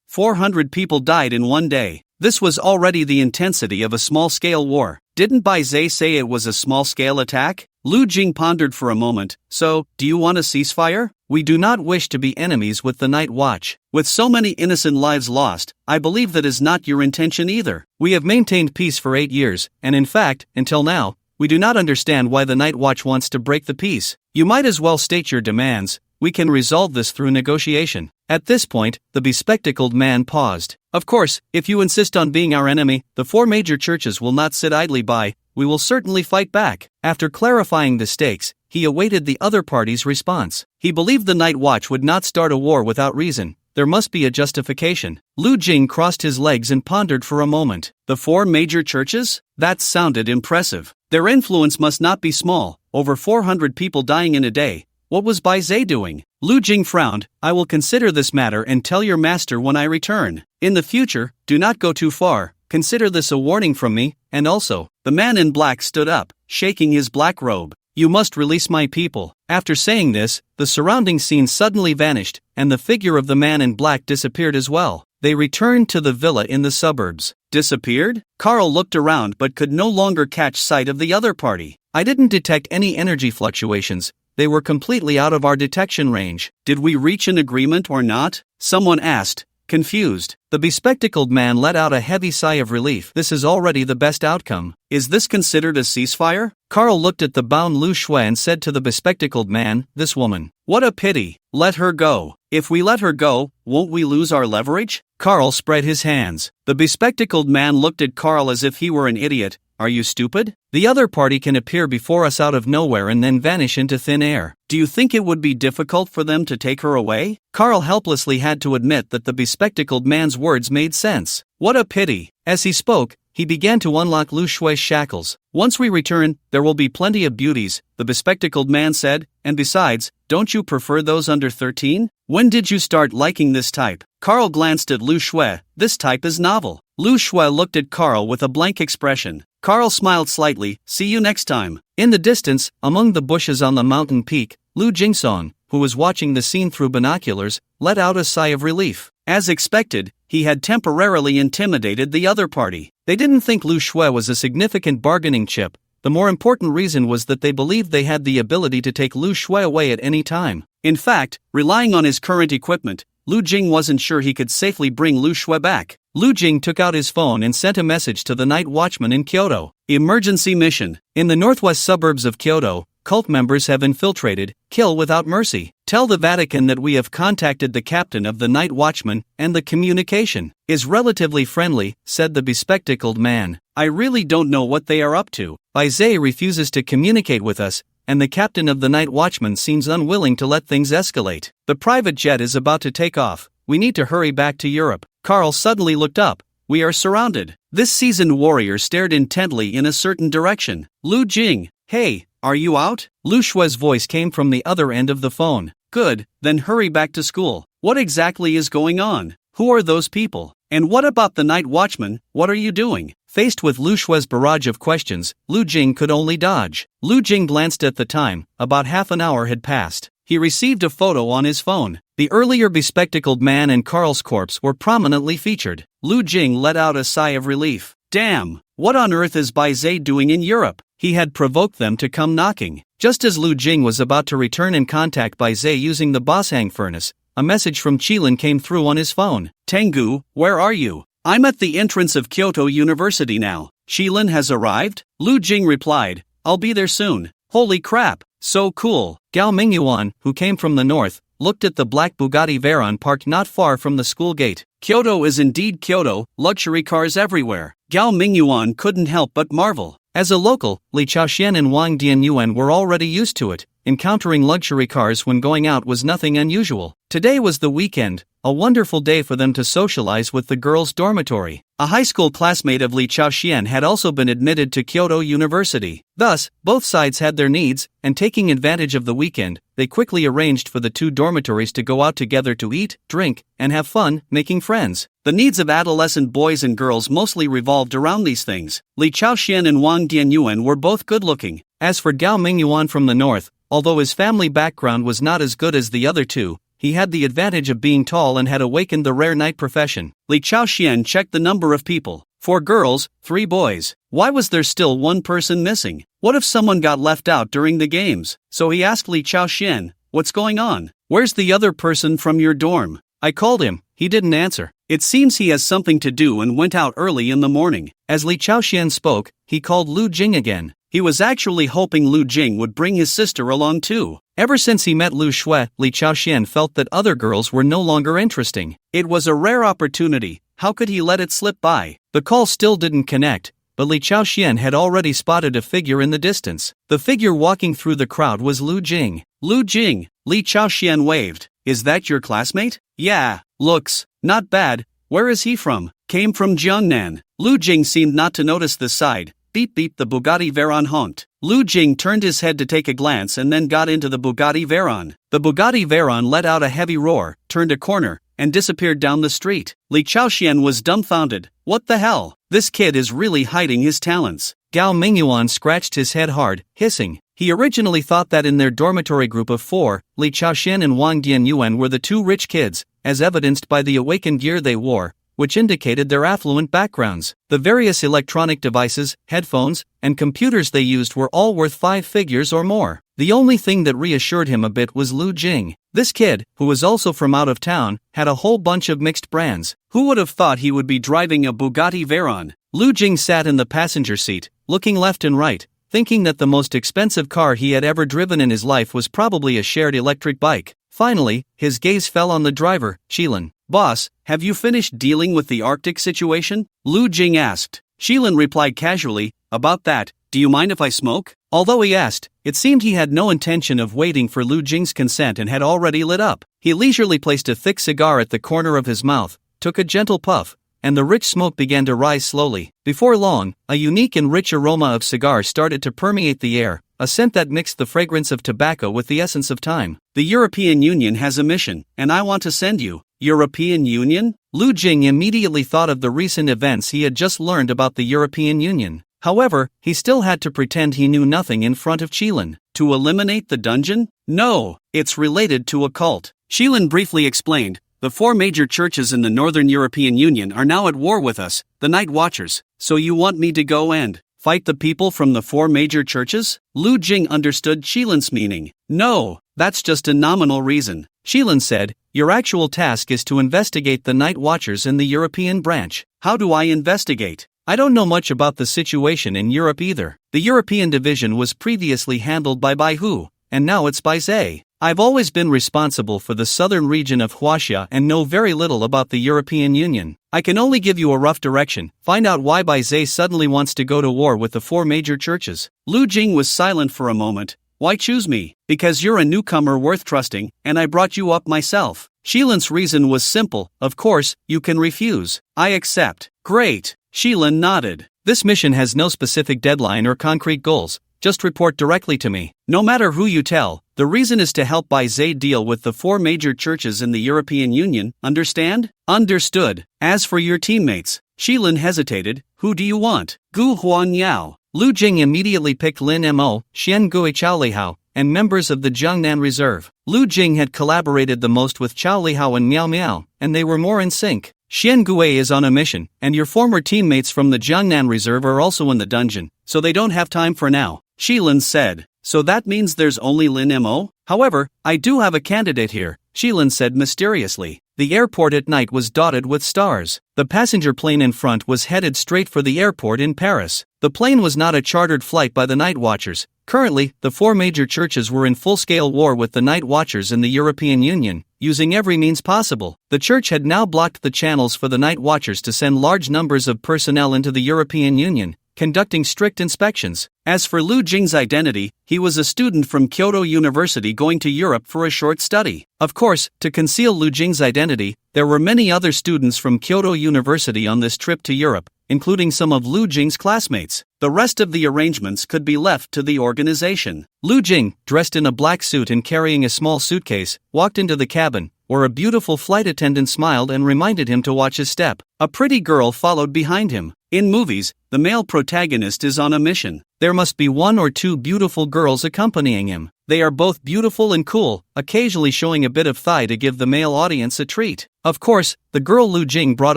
400 people died in one day. This was already the intensity of a small-scale war. Didn't Bai Zhe say it was a small-scale attack? Lu Jing pondered for a moment. "So, do you want a ceasefire? We do not wish to be enemies with the Night Watch. With so many innocent lives lost, I believe that is not your intention either. We have maintained peace for 8 years, and in fact, until now, we do not understand why the Night Watch wants to break the peace. You might as well state your demands. We can resolve this through negotiation." At this point, the bespectacled man paused. "Of course, if you insist on being our enemy, the 4 major churches will not sit idly by. We will certainly fight back." After clarifying the stakes, he awaited the other party's response. He believed the Night Watch would not start a war without reason. There must be a justification. Lu Jing crossed his legs and pondered for a moment. The 4 major churches? That sounded impressive. Their influence must not be small, over 400 people dying in a day. What was Bai Zhe doing? Lu Jing frowned. "I will consider this matter and tell your master when I return. In the future, do not go too far. Consider this a warning from me, and also," the man in black stood up, shaking his black robe. "You must release my people." After saying this, the surrounding scene suddenly vanished, and the figure of the man in black disappeared as well. They returned to the villa in the suburbs. Disappeared? Carl looked around but could no longer catch sight of the other party. "I didn't detect any energy fluctuations. They were completely out of our detection range. Did we reach an agreement or not?" someone asked, confused. The bespectacled man let out a heavy sigh of relief. "This is already the best outcome." "Is this considered a ceasefire?" Carl looked at the bound Lu Shui and said to the bespectacled man, "This woman. What a pity. Let her go. If we let her go, won't we lose our leverage?" Carl spread his hands. The bespectacled man looked at Carl as if he were an idiot. "Are you stupid? The other party can appear before us out of nowhere and then vanish into thin air. Do you think it would be difficult for them to take her away?" Carl helplessly had to admit that the bespectacled man's words made sense. What a pity. As he spoke, he began to unlock Lu Shui's shackles. "Once we return, there will be plenty of beauties," the bespectacled man said, "and besides, don't you prefer those under 13? When did you start liking this type?" Carl glanced at Lu Shui. "This type is novel." Lu Shui looked at Carl with a blank expression. Carl smiled slightly. "See you next time." In the distance, among the bushes on the mountain peak, Lu Jingsong, who was watching the scene through binoculars, let out a sigh of relief. As expected, he had temporarily intimidated the other party. They didn't think Lu Shui was a significant bargaining chip. The more important reason was that they believed they had the ability to take Lu Shui away at any time. In fact, relying on his current equipment, Lu Jing wasn't sure he could safely bring Lu Shui back. Lu Jing took out his phone and sent a message to the night watchman in Kyoto. Emergency mission. In the northwest suburbs of Kyoto, cult members have infiltrated. Kill without mercy. Tell the Vatican that we have contacted the captain of the night watchman, and the communication is relatively friendly, said the bespectacled man. "I really don't know what they are up to. Baizé refuses to communicate with us, and the captain of the night watchman seems unwilling to let things escalate. The private jet is about to take off. We need to hurry back to Europe." Carl suddenly looked up. "We are surrounded." This seasoned warrior stared intently in a certain direction. "Lu Jing, hey, are you out?" Lu Shui's voice came from the other end of the phone. "Good, then hurry back to school. What exactly is going on? Who are those people? And what about the night watchman? What are you doing?" Faced with Lu Shui's barrage of questions, Lu Jing could only dodge. Lu Jing glanced at the time. About half an hour had passed. He received a photo on his phone. The earlier bespectacled man and Carl's corpse were prominently featured. Lu Jing let out a sigh of relief. Damn, what on earth is Baizé doing in Europe? He had provoked them to come knocking. Just as Lu Jing was about to return and contact Baizé using the Boshang furnace, a message from Qilin came through on his phone. "Tengu, where are you? I'm at the entrance of Kyoto University now. Qilin has arrived?" Lu Jing replied, "I'll be there soon." Holy crap, so cool. Gao Mingyuan, who came from the north, looked at the black Bugatti Veyron parked not far from the school gate. Kyoto is indeed Kyoto, luxury cars everywhere. Gao Mingyuan couldn't help but marvel. As a local, Li Chaoxian and Wang Dianyuan were already used to it. Encountering luxury cars when going out was nothing unusual. Today was the weekend, a wonderful day for them to socialize with the girls' dormitory. A high school classmate of Li Chaoxian had also been admitted to Kyoto University. Thus, both sides had their needs, and taking advantage of the weekend, they quickly arranged for the two dormitories to go out together to eat, drink, and have fun, making friends. The needs of adolescent boys and girls mostly revolved around these things. Li Chaoxian and Wang Dianyuan were both good-looking. As for Gao Mingyuan from the north, although his family background was not as good as the other two, he had the advantage of being tall and had awakened the rare knight profession. Li Chaoxian checked the number of people. 4 girls, 3 boys. Why was there still one person missing? What if someone got left out during the games? So he asked Li Chaoxian, "What's going on? Where's the other person from your dorm?" I called him. He didn't answer. It seems he has something to do and went out early in the morning. As Li Chaoxian spoke, he called Lu Jing again. He was actually hoping Lu Jing would bring his sister along too. Ever since he met Lu Shui, Li Chaoxian felt that other girls were no longer interesting. It was a rare opportunity. How could he let it slip by? The call still didn't connect, but Li Chaoxian had already spotted a figure in the distance. The figure walking through the crowd was Lu Jing. "Lu Jing," Li Chaoxian waved. "Is that your classmate?" "Yeah, looks not bad. Where is he from?" "Came from Jiangnan." Lu Jing seemed not to notice this side. Beep beep, the Bugatti Veyron honked. Lu Jing turned his head to take a glance and then got into the Bugatti Veyron. The Bugatti Veyron let out a heavy roar, turned a corner, and disappeared down the street. Li Chaoxian was dumbfounded. What the hell? This kid is really hiding his talents. Gao Mingyuan scratched his head hard, hissing. He originally thought that in their dormitory group of 4, Li Chaoxian and Wang Dianyuan were the 2 rich kids, as evidenced by the awakened gear they wore, which indicated their affluent backgrounds. The various electronic devices, headphones, and computers they used were all worth 5 figures or more. The only thing that reassured him a bit was Lu Jing. This kid, who was also from out of town, had a whole bunch of mixed brands. Who would have thought he would be driving a Bugatti Veyron? Lu Jing sat in the passenger seat, looking left and right, thinking that the most expensive car he had ever driven in his life was probably a shared electric bike. Finally, his gaze fell on the driver, Shilin. "Boss, have you finished dealing with the Arctic situation?" Lu Jing asked. Shilin replied casually, "About that, do you mind if I smoke?" Although he asked, it seemed he had no intention of waiting for Lu Jing's consent and had already lit up. He leisurely placed a thick cigar at the corner of his mouth, took a gentle puff, and the rich smoke began to rise slowly. Before long, a unique and rich aroma of cigar started to permeate the air, a scent that mixed the fragrance of tobacco with the essence of time. "The European Union has a mission, and I want to send you." European Union? Lu Jing immediately thought of the recent events he had just learned about the European Union. However, he still had to pretend he knew nothing in front of Shilin. To eliminate the dungeon? No, it's related to a cult. Shilin briefly explained, "The 4 major churches in the Northern European Union are now at war with us, the Night Watchers. So you want me to go and fight the people from the 4 major churches?" Lu Jing understood Shilin's meaning. "No, that's just a nominal reason." Shilin said, "Your actual task is to investigate the Night Watchers in the European branch." "How do I investigate?" "I don't know much about the situation in Europe either. The European division was previously handled by Bai Hu, and now it's by Zhe. I've always been responsible for the southern region of Huaxia and know very little about the European Union. I can only give you a rough direction. Find out why Bai Zhe suddenly wants to go to war with the 4 major churches." Lu Jing was silent for a moment. "Why choose me?" "Because you're a newcomer worth trusting, and I brought you up myself." Shilin's reason was simple. "Of course, you can refuse." "I accept." "Great." Shilin nodded. "This mission has no specific deadline or concrete goals. Just report directly to me. No matter who you tell, the reason is to help Bai Zhe deal with the 4 major churches in the European Union, understand?" "Understood." "As for your teammates," Shilin hesitated, "who do you want?" "Gu Huan Yao." Lu Jing immediately picked Lin Mo, Xian Gui Chao Lihao, and members of the Jiangnan Reserve. Lu Jing had collaborated the most with Chao Lihao and Miao Miao, and they were more in sync. "Xian Gui is on a mission, and your former teammates from the Jiangnan Reserve are also in the dungeon, so they don't have time for now," Shilin said. "So that means there's only Lin Mo? However, I do have a candidate here," Shilin said mysteriously. The airport at night was dotted with stars. The passenger plane in front was headed straight for the airport in Paris. The plane was not a chartered flight by the Night Watchers. Currently, the 4 major churches were in full-scale war with the Night Watchers in the European Union, using every means possible. The church had now blocked the channels for the Night Watchers to send large numbers of personnel into the European Union, conducting strict inspections. As for Lu Jing's identity, he was a student from Kyoto University going to Europe for a short study. Of course, to conceal Lu Jing's identity, there were many other students from Kyoto University on this trip to Europe, including some of Lu Jing's classmates. The rest of the arrangements could be left to the organization. Lu Jing, dressed in a black suit and carrying a small suitcase, walked into the cabin, where a beautiful flight attendant smiled and reminded him to watch his step. A pretty girl followed behind him. In movies, the male protagonist is on a mission. There must be 1 or 2 beautiful girls accompanying him. They are both beautiful and cool, occasionally showing a bit of thigh to give the male audience a treat. Of course, the girl Lu Jing brought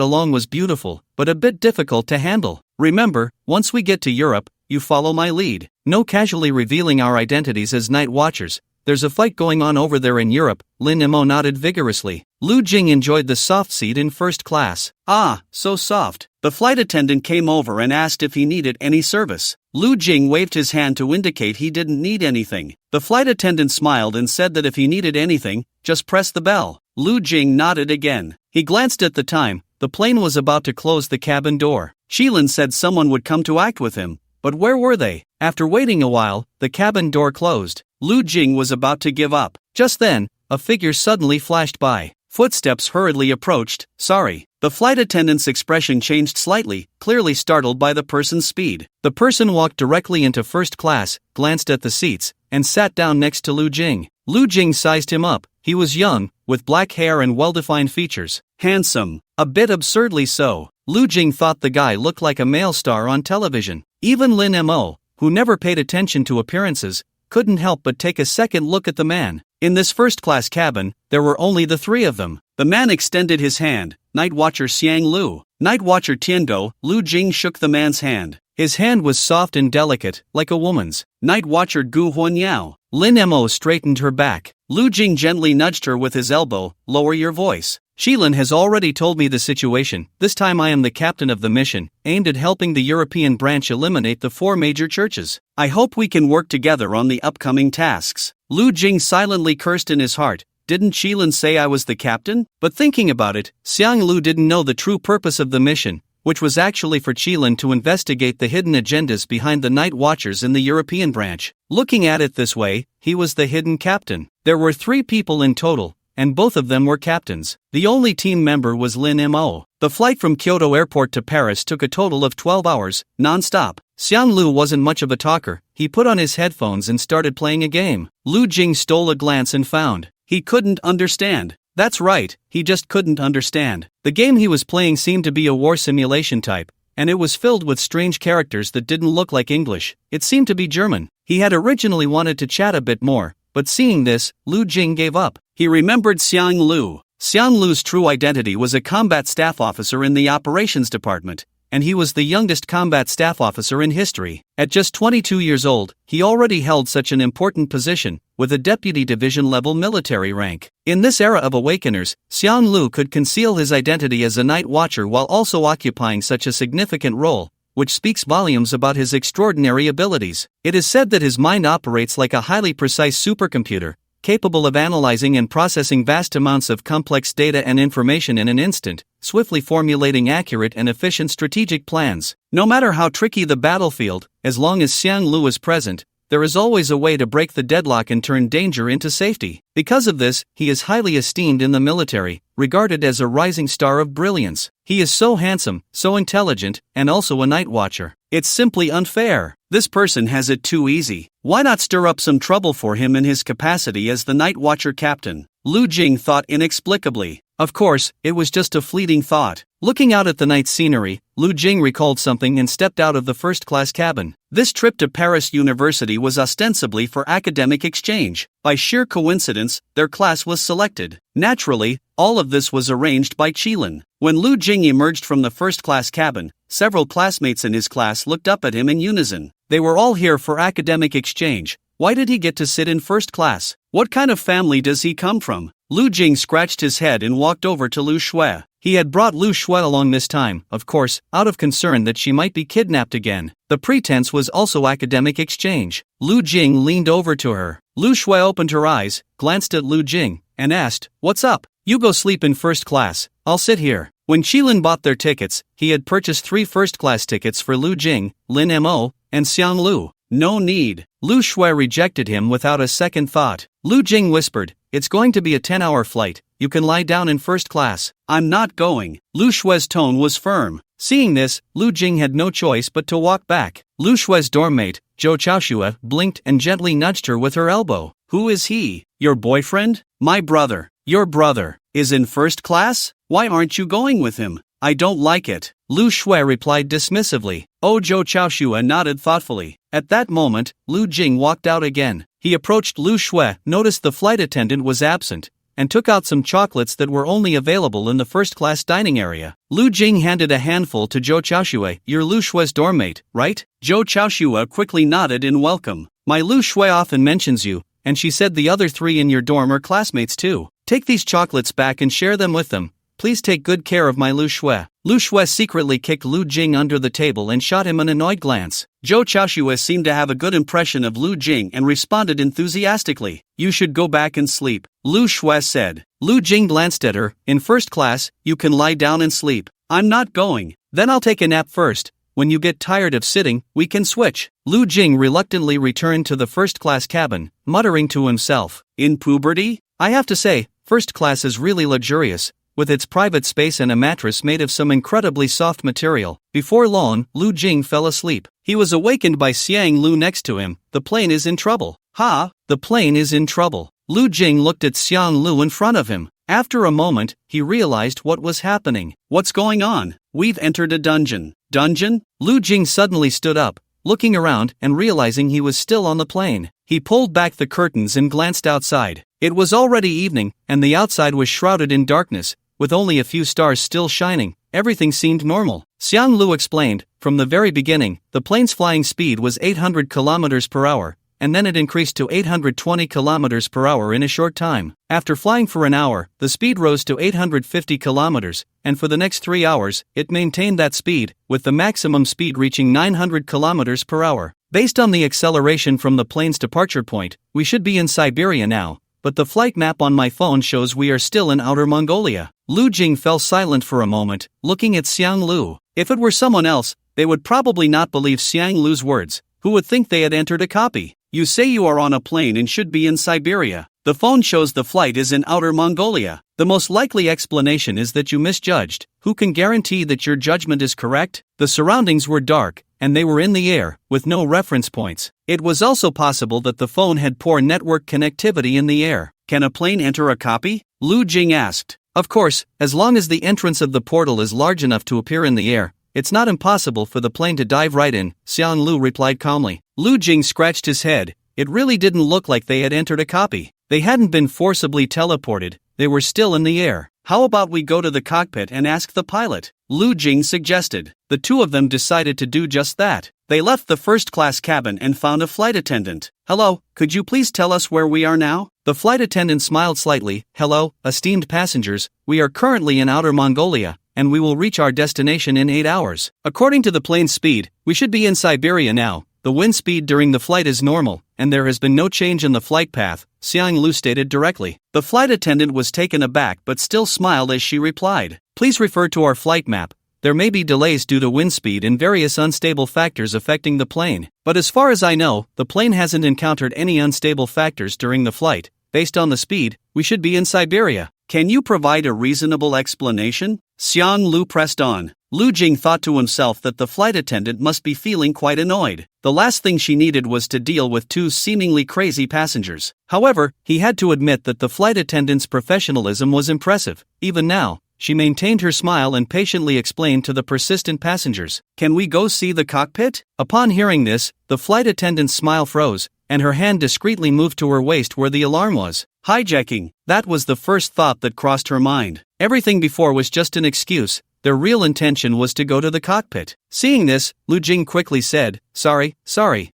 along was beautiful, but a bit difficult to handle. "Remember, once we get to Europe, you follow my lead. No casually revealing our identities as Night Watchers. There's a fight going on over there in Europe." Lin Mo nodded vigorously. Lu Jing enjoyed the soft seat in first class. "Ah, so soft." The flight attendant came over and asked if he needed any service. Lu Jing waved his hand to indicate he didn't need anything. The flight attendant smiled and said that if he needed anything, just press the bell. Lu Jing nodded again. He glanced at the time. The plane was about to close the cabin door. Shilin said someone would come to act with him, but where were they? After waiting a while, the cabin door closed. Lu Jing was about to give up. Just then, a figure suddenly flashed by. Footsteps hurriedly approached. "Sorry." The flight attendant's expression changed slightly, clearly startled by the person's speed. The person walked directly into first class, glanced at the seats, and sat down next to Lu Jing. Lu Jing sized him up. He was young, with black hair and well-defined features. Handsome. A bit absurdly so. Lu Jing thought the guy looked like a male star on television. Even Lin Mo, who never paid attention to appearances, couldn't help but take a second look at the man. In this first-class cabin, there were only the 3 of them. The man extended his hand. "Night Watcher Xiang Lu." "Night Watcher Tiando." Lu Jing shook the man's hand. His hand was soft and delicate, like a woman's. "Night Watcher Gu Huan Yao." Lin Mo straightened her back. Lu Jing gently nudged her with his elbow. "Lower your voice." Qilin has already told me the situation. This time I am the captain of the mission, aimed at helping the European branch eliminate the 4 major churches. I hope we can work together on the upcoming tasks. Lu Jing silently cursed in his heart. Didn't Qilin say I was the captain? But thinking about it, Xiang Lu didn't know the true purpose of the mission, which was actually for Qilin to investigate the hidden agendas behind the Night Watchers in the European branch. Looking at it this way, he was the hidden captain. There were 3 people in total, and both of them were captains. The only team member was Lin Mo. The flight from Kyoto Airport to Paris took a total of 12 hours, non-stop. Xiang Lu wasn't much of a talker. He put on his headphones and started playing a game. Lu Jing stole a glance and found he couldn't understand. That's right, he just couldn't understand. The game he was playing seemed to be a war simulation type, and it was filled with strange characters that didn't look like English. It seemed to be German. He had originally wanted to chat a bit more, but seeing this, Lu Jing gave up. He remembered Xiang Lu. Xiang Lu's true identity was a combat staff officer in the operations department, and he was the youngest combat staff officer in history. At just 22 years old, he already held such an important position, with a deputy division-level military rank. In this era of awakeners, Xiang Lu could conceal his identity as a night watcher while also occupying such a significant role, which speaks volumes about his extraordinary abilities. It is said that his mind operates like a highly precise supercomputer, capable of analyzing and processing vast amounts of complex data and information in an instant, swiftly formulating accurate and efficient strategic plans. No matter how tricky the battlefield, as long as Xiang Lu is present, there is always a way to break the deadlock and turn danger into safety. Because of this, he is highly esteemed in the military, regarded as a rising star of brilliance. He is so handsome, so intelligent, and also a night watcher. It's simply unfair. This person has it too easy. Why not stir up some trouble for him in his capacity as the Night Watcher captain? Lu Jing thought inexplicably. Of course, it was just a fleeting thought. Looking out at the night scenery, Lu Jing recalled something and stepped out of the first-class cabin. This trip to Paris University was ostensibly for academic exchange. By sheer coincidence, their class was selected. Naturally, all of this was arranged by Qilin. When Lu Jing emerged from the first-class cabin, several classmates in his class looked up at him in unison. They were all here for academic exchange. Why did he get to sit in first class? What kind of family does he come from? Lu Jing scratched his head and walked over to Lu Shui. He had brought Lu Shui along this time, of course, out of concern that she might be kidnapped again. The pretense was also academic exchange. Lu Jing leaned over to her. Lu Shui opened her eyes, glanced at Lu Jing, and asked, "What's up? You go sleep in first class, I'll sit here." When Qilin bought their tickets, he had purchased 3 first-class tickets for Lu Jing, Lin Mo, and Xiang Lu. No need. Lu Shui rejected him without a second thought. Lu Jing whispered, "It's going to be a 10-hour flight, you can lie down in first class." "I'm not going." Lu Shui's tone was firm. Seeing this, Lu Jing had no choice but to walk back. Lu Shui's dormmate, Zhou Chaoxue, blinked and gently nudged her with her elbow. "Who is he? Your boyfriend?" "My brother." "Your brother is in first class? Why aren't you going with him?" "I don't like it," Lu Shui replied dismissively. Oh, Zhou Chaoxue nodded thoughtfully. At that moment, Lu Jing walked out again. He approached Lu Shui, noticed the flight attendant was absent, and took out some chocolates that were only available in the first-class dining area. Lu Jing handed a handful to Zhou Chaoxue. "You're Lu Shui's dormmate, right?" Zhou Chaoxue quickly nodded in welcome. "My Lu Shui often mentions you, and she said the other 3 in your dorm are classmates too. Take these chocolates back and share them with them. Please take good care of my Lu Shui." Lu Shui secretly kicked Lu Jing under the table and shot him an annoyed glance. Zhou Chaoxue seemed to have a good impression of Lu Jing and responded enthusiastically. "You should go back and sleep," Lu Shui said. Lu Jing glanced at her. "In first class, you can lie down and sleep." "I'm not going." "Then I'll take a nap first. When you get tired of sitting, we can switch." Lu Jing reluctantly returned to the first-class cabin, muttering to himself, "In puberty? I have to say, first class is really luxurious, with its private space and a mattress made of some incredibly soft material." Before long, Lu Jing fell asleep. He was awakened by Xiang Lu next to him. "The plane is in trouble." "Ha! The plane is in trouble." Lu Jing looked at Xiang Lu in front of him. After a moment, he realized what was happening. "What's going on? We've entered a dungeon." "Dungeon?" Lu Jing suddenly stood up, looking around and realizing he was still on the plane. He pulled back the curtains and glanced outside. It was already evening, and the outside was shrouded in darkness, with only a few stars still shining. Everything seemed normal. Xiang Lu explained, "From the very beginning, the plane's flying speed was 800 kilometers per hour, and then it increased to 820 kilometers per hour in a short time. After flying for an hour, the speed rose to 850 kilometers, and for the next 3 hours, it maintained that speed, with the maximum speed reaching 900 kilometers per hour. Based on the acceleration from the plane's departure point, we should be in Siberia now, but the flight map on my phone shows we are still in Outer Mongolia. Lu Jing fell silent for a moment, looking at Xiang Lu. If it were someone else, they would probably not believe Xiang Lu's words, who would think they had entered a copy. You say you are on a plane and should be in Siberia. The phone shows the flight is in Outer Mongolia. The most likely explanation is that you misjudged. Who can guarantee that your judgment is correct? The surroundings were dark, and they were in the air, with no reference points. It was also possible that the phone had poor network connectivity in the air. Can a plane enter a copy? Lu Jing asked. Of course, as long as the entrance of the portal is large enough to appear in the air, it's not impossible for the plane to dive right in, Xiang Lu replied calmly. Lu Jing scratched his head. It really didn't look like they had entered a copy. They hadn't been forcibly teleported, they were still in the air. How about we go to the cockpit and ask the pilot? Lu Jing suggested. The two of them decided to do just that. They left the first-class cabin and found a flight attendant. Hello, could you please tell us where we are now? The flight attendant smiled slightly. Hello, esteemed passengers, we are currently in Outer Mongolia, and we will reach our destination in 8 hours. According to the plane's speed, we should be in Siberia now. The wind speed during the flight is normal, and there has been no change in the flight path, Xiang Lu stated directly. The flight attendant was taken aback but still smiled as she replied. Please refer to our flight map. There may be delays due to wind speed and various unstable factors affecting the plane, but as far as I know, the plane hasn't encountered any unstable factors during the flight. Based on the speed, we should be in Siberia. Can you provide a reasonable explanation? Xiang Lu pressed on. Lu Jing thought to himself that the flight attendant must be feeling quite annoyed. The last thing she needed was to deal with two seemingly crazy passengers. However, he had to admit that the flight attendant's professionalism was impressive. Even now, she maintained her smile and patiently explained to the persistent passengers, "Can we go see the cockpit?" Upon hearing this, the flight attendant's smile froze, and her hand discreetly moved to her waist where the alarm was. Hijacking, that was the first thought that crossed her mind. Everything before was just an excuse. Their real intention was to go to the cockpit. Seeing this, Lu Jing quickly said, Sorry,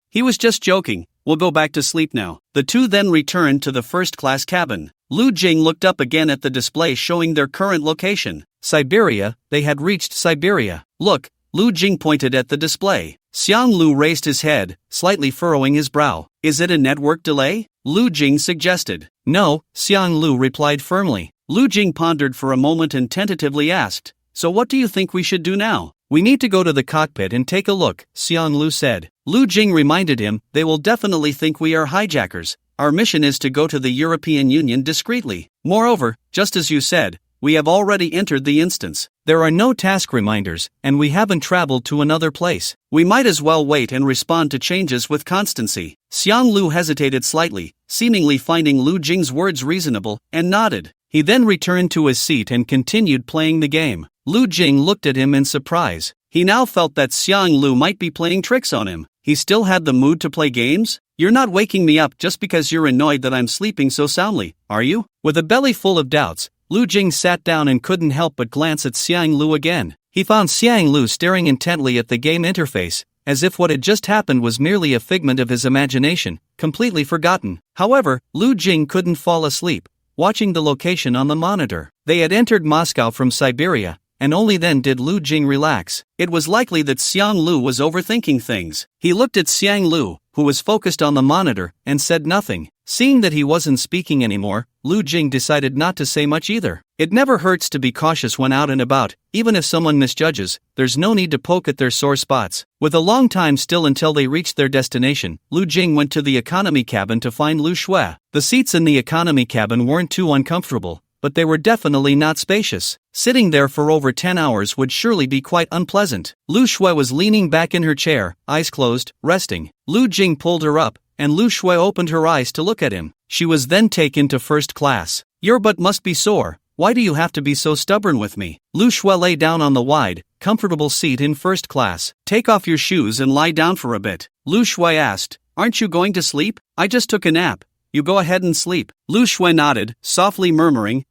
he was just joking, we'll go back to sleep now. The two then returned to the first-class cabin. Lu Jing looked up again at the display showing their current location. Siberia, they had reached Siberia. Look, Lu Jing pointed at the display. Xiang Lu raised his head, slightly furrowing his brow. Is it a network delay? Lu Jing suggested. No, Xiang Lu replied firmly. Lu Jing pondered for a moment and tentatively asked, So what do you think we should do now? We need to go to the cockpit and take a look, Xiang Lu said. Lu Jing reminded him, they will definitely think we are hijackers. Our mission is to go to the European Union discreetly. Moreover, just as you said, we have already entered the instance. There are no task reminders, and we haven't traveled to another place. We might as well wait and respond to changes with constancy. Xiang Lu hesitated slightly, seemingly finding Lu Jing's words reasonable, and nodded. He then returned to his seat and continued playing the game. Lu Jing looked at him in surprise. He now felt that Xiang Lu might be playing tricks on him. He still had the mood to play games? You're not waking me up just because you're annoyed that I'm sleeping so soundly, are you? With a belly full of doubts, Lu Jing sat down and couldn't help but glance at Xiang Lu again. He found Xiang Lu staring intently at the game interface, as if what had just happened was merely a figment of his imagination, completely forgotten. However, Lu Jing couldn't fall asleep, watching the location on the monitor. They had entered Moscow from Siberia, and only then did Lu Jing relax. It was likely that Xiang Lu was overthinking things. He looked at Xiang Lu, who was focused on the monitor, and said nothing. Seeing that he wasn't speaking anymore, Lu Jing decided not to say much either. It never hurts to be cautious when out and about. Even if someone misjudges, there's no need to poke at their sore spots. With a long time still until they reached their destination, Lu Jing went to the economy cabin to find Lu Shui. The seats in the economy cabin weren't too uncomfortable, but they were definitely not spacious. Sitting there for over 10 hours would surely be quite unpleasant. Lu Shui was leaning back in her chair, eyes closed, resting. Lu Jing pulled her up, and Lu Shui opened her eyes to look at him. She was then taken to first class. Your butt must be sore. Why do you have to be so stubborn with me? Lu Shui lay down on the wide, comfortable seat in first class. Take off your shoes and lie down for a bit. Lu Shui asked, Aren't you going to sleep? I just took a nap. You go ahead and sleep. Lu Shui nodded, softly murmuring,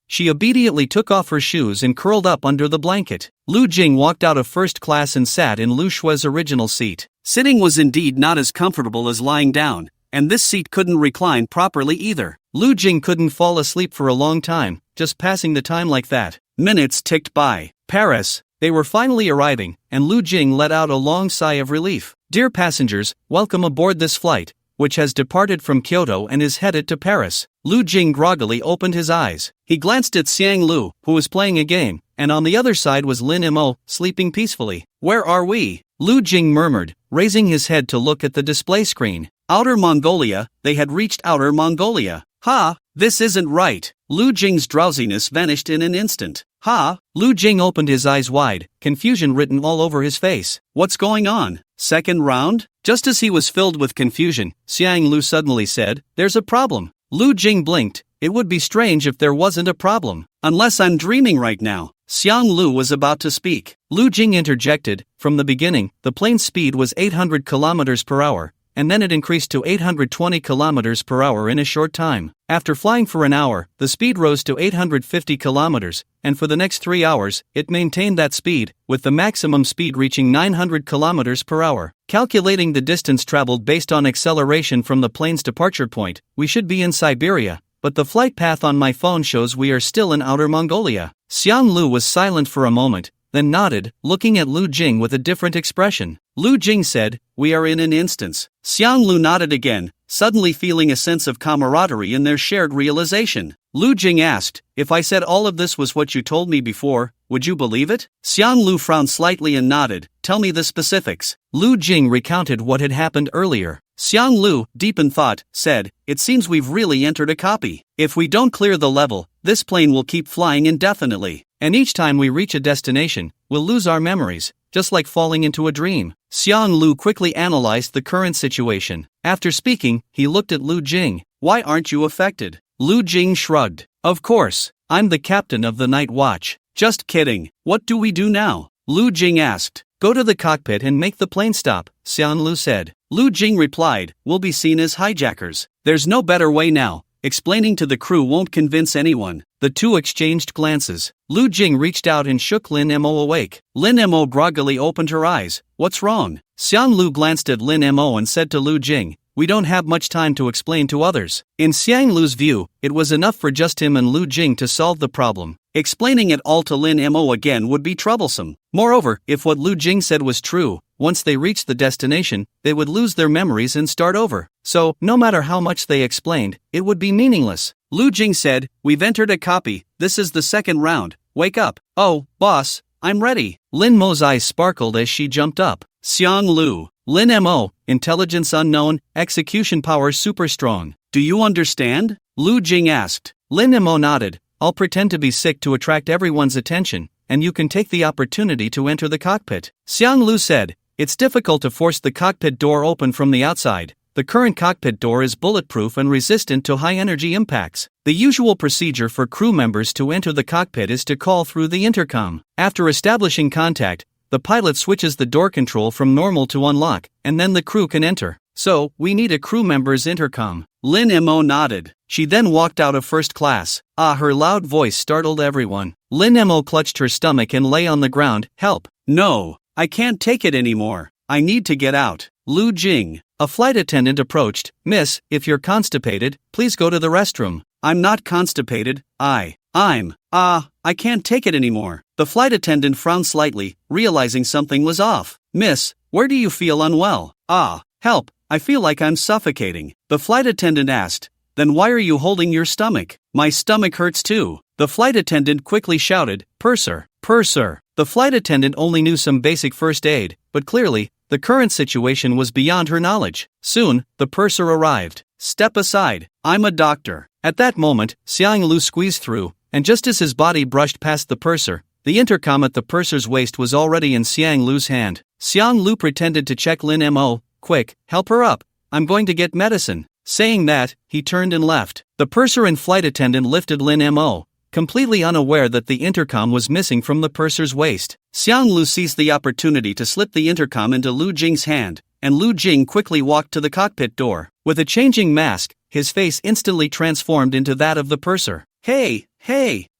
She obediently took off her shoes and curled up under the blanket. Lu Jing walked out of first class and sat in Lu Shui's original seat. Sitting was indeed not as comfortable as lying down, and this seat couldn't recline properly either. Lu Jing couldn't fall asleep for a long time, just passing the time like that. Minutes ticked by. Paris. They were finally arriving, and Lu Jing let out a long sigh of relief. Dear passengers, welcome aboard this flight, which has departed from Kyoto and is headed to Paris. Lu Jing groggily opened his eyes. He glanced at Xiang Lu, who was playing a game, and on the other side was Lin Mo, sleeping peacefully. Where are we? Lu Jing murmured, raising his head to look at the display screen. Outer Mongolia. They had reached Outer Mongolia. Ha! This isn't right. Lu Jing's drowsiness vanished in an instant. Ha! Lu Jing opened his eyes wide, confusion written all over his face. What's going on? Second round? Just as he was filled with confusion, Xiang Lu suddenly said, "There's a problem." Lu Jing blinked. It would be strange if there wasn't a problem. Unless I'm dreaming right now. Xiang Lu was about to speak. Lu Jing interjected. From the beginning, the plane's speed was 800 kilometers per hour, and then it increased to 820 kilometers per hour in a short time. After flying for an hour, the speed rose to 850 kilometers, and for the next 3 hours, it maintained that speed, with the maximum speed reaching 900 kilometers per hour. Calculating the distance traveled based on acceleration from the plane's departure point, we should be in Siberia, but the flight path on my phone shows we are still in Outer Mongolia. Xiang Lu was silent for a moment, then nodded, looking at Lu Jing with a different expression. Lu Jing said, "We are in an instance." Xiang Lu nodded again, suddenly feeling a sense of camaraderie in their shared realization. Lu Jing asked, "If I said all of this was what you told me before, would you believe it?" Xiang Lu frowned slightly and nodded. "Tell me the specifics." Lu Jing recounted what had happened earlier. Xiang Lu, deep in thought, said, "It seems we've really entered a copy. If we don't clear the level, this plane will keep flying indefinitely. And each time we reach a destination, we'll lose our memories, just like falling into a dream." Xiang Lu quickly analyzed the current situation. After speaking, he looked at Lu Jing. "Why aren't you affected?" Lu Jing shrugged. "Of course, I'm the captain of the night watch." "Just kidding. What do we do now?" Lu Jing asked. "Go to the cockpit and make the plane stop," Xiang Lu said. Lu Jing replied, "We'll be seen as hijackers. There's no better way now. Explaining to the crew won't convince anyone." The two exchanged glances. Lu Jing reached out and shook Lin Mo awake. Lin Mo groggily opened her eyes. "What's wrong?" Xiang Lu glanced at Lin Mo and said to Lu Jing, "We don't have much time to explain to others." In Xiang Lu's view, it was enough for just him and Lu Jing to solve the problem. Explaining it all to Lin Mo again would be troublesome. Moreover, if what Lu Jing said was true, once they reached the destination, they would lose their memories and start over. So, no matter how much they explained, it would be meaningless. Lu Jing said, "We've entered a copy. This is the second round. Wake up." "Oh, boss, I'm ready." Lin Mo's eyes sparkled as she jumped up. Xiang Lu. Lin Mo, intelligence unknown, execution power super strong. "Do you understand?" Lu Jing asked. Lin Mo nodded. "I'll pretend to be sick to attract everyone's attention, and you can take the opportunity to enter the cockpit." Xiang Lu said, "It's difficult to force the cockpit door open from the outside. The current cockpit door is bulletproof and resistant to high-energy impacts. The usual procedure for crew members to enter the cockpit is to call through the intercom. After establishing contact, the pilot switches the door control from normal to unlock, and then the crew can enter. So, we need a crew member's intercom." Lin Mo nodded. She then walked out of first class. Her loud voice startled everyone. Lin Mo clutched her stomach and lay on the ground. "Help! No, I can't take it anymore. I need to get out." Lu Jing. A flight attendant approached. "Miss, if you're constipated, please go to the restroom." "I'm not constipated. I can't take it anymore." The flight attendant frowned slightly, realizing something was off. "Miss, where do you feel unwell?" Help, I feel like I'm suffocating." The flight attendant asked. "Then why are you holding your stomach?" "My stomach hurts too." The flight attendant quickly shouted, "Purser, purser." The flight attendant only knew some basic first aid, but clearly, the current situation was beyond her knowledge. Soon, the purser arrived. "Step aside, I'm a doctor." At that moment, Xiang Lu squeezed through, and just as his body brushed past the purser, the intercom at the purser's waist was already in Xiang Lu's hand. Xiang Lu pretended to check Lin Mo. "Quick, help her up. I'm going to get medicine." Saying that, he turned and left. The purser and flight attendant lifted Lin Mo, completely unaware that the intercom was missing from the purser's waist. Xiang Lu seized the opportunity to slip the intercom into Lu Jing's hand, and Lu Jing quickly walked to the cockpit door. With a changing mask, his face instantly transformed into that of the purser. Hey!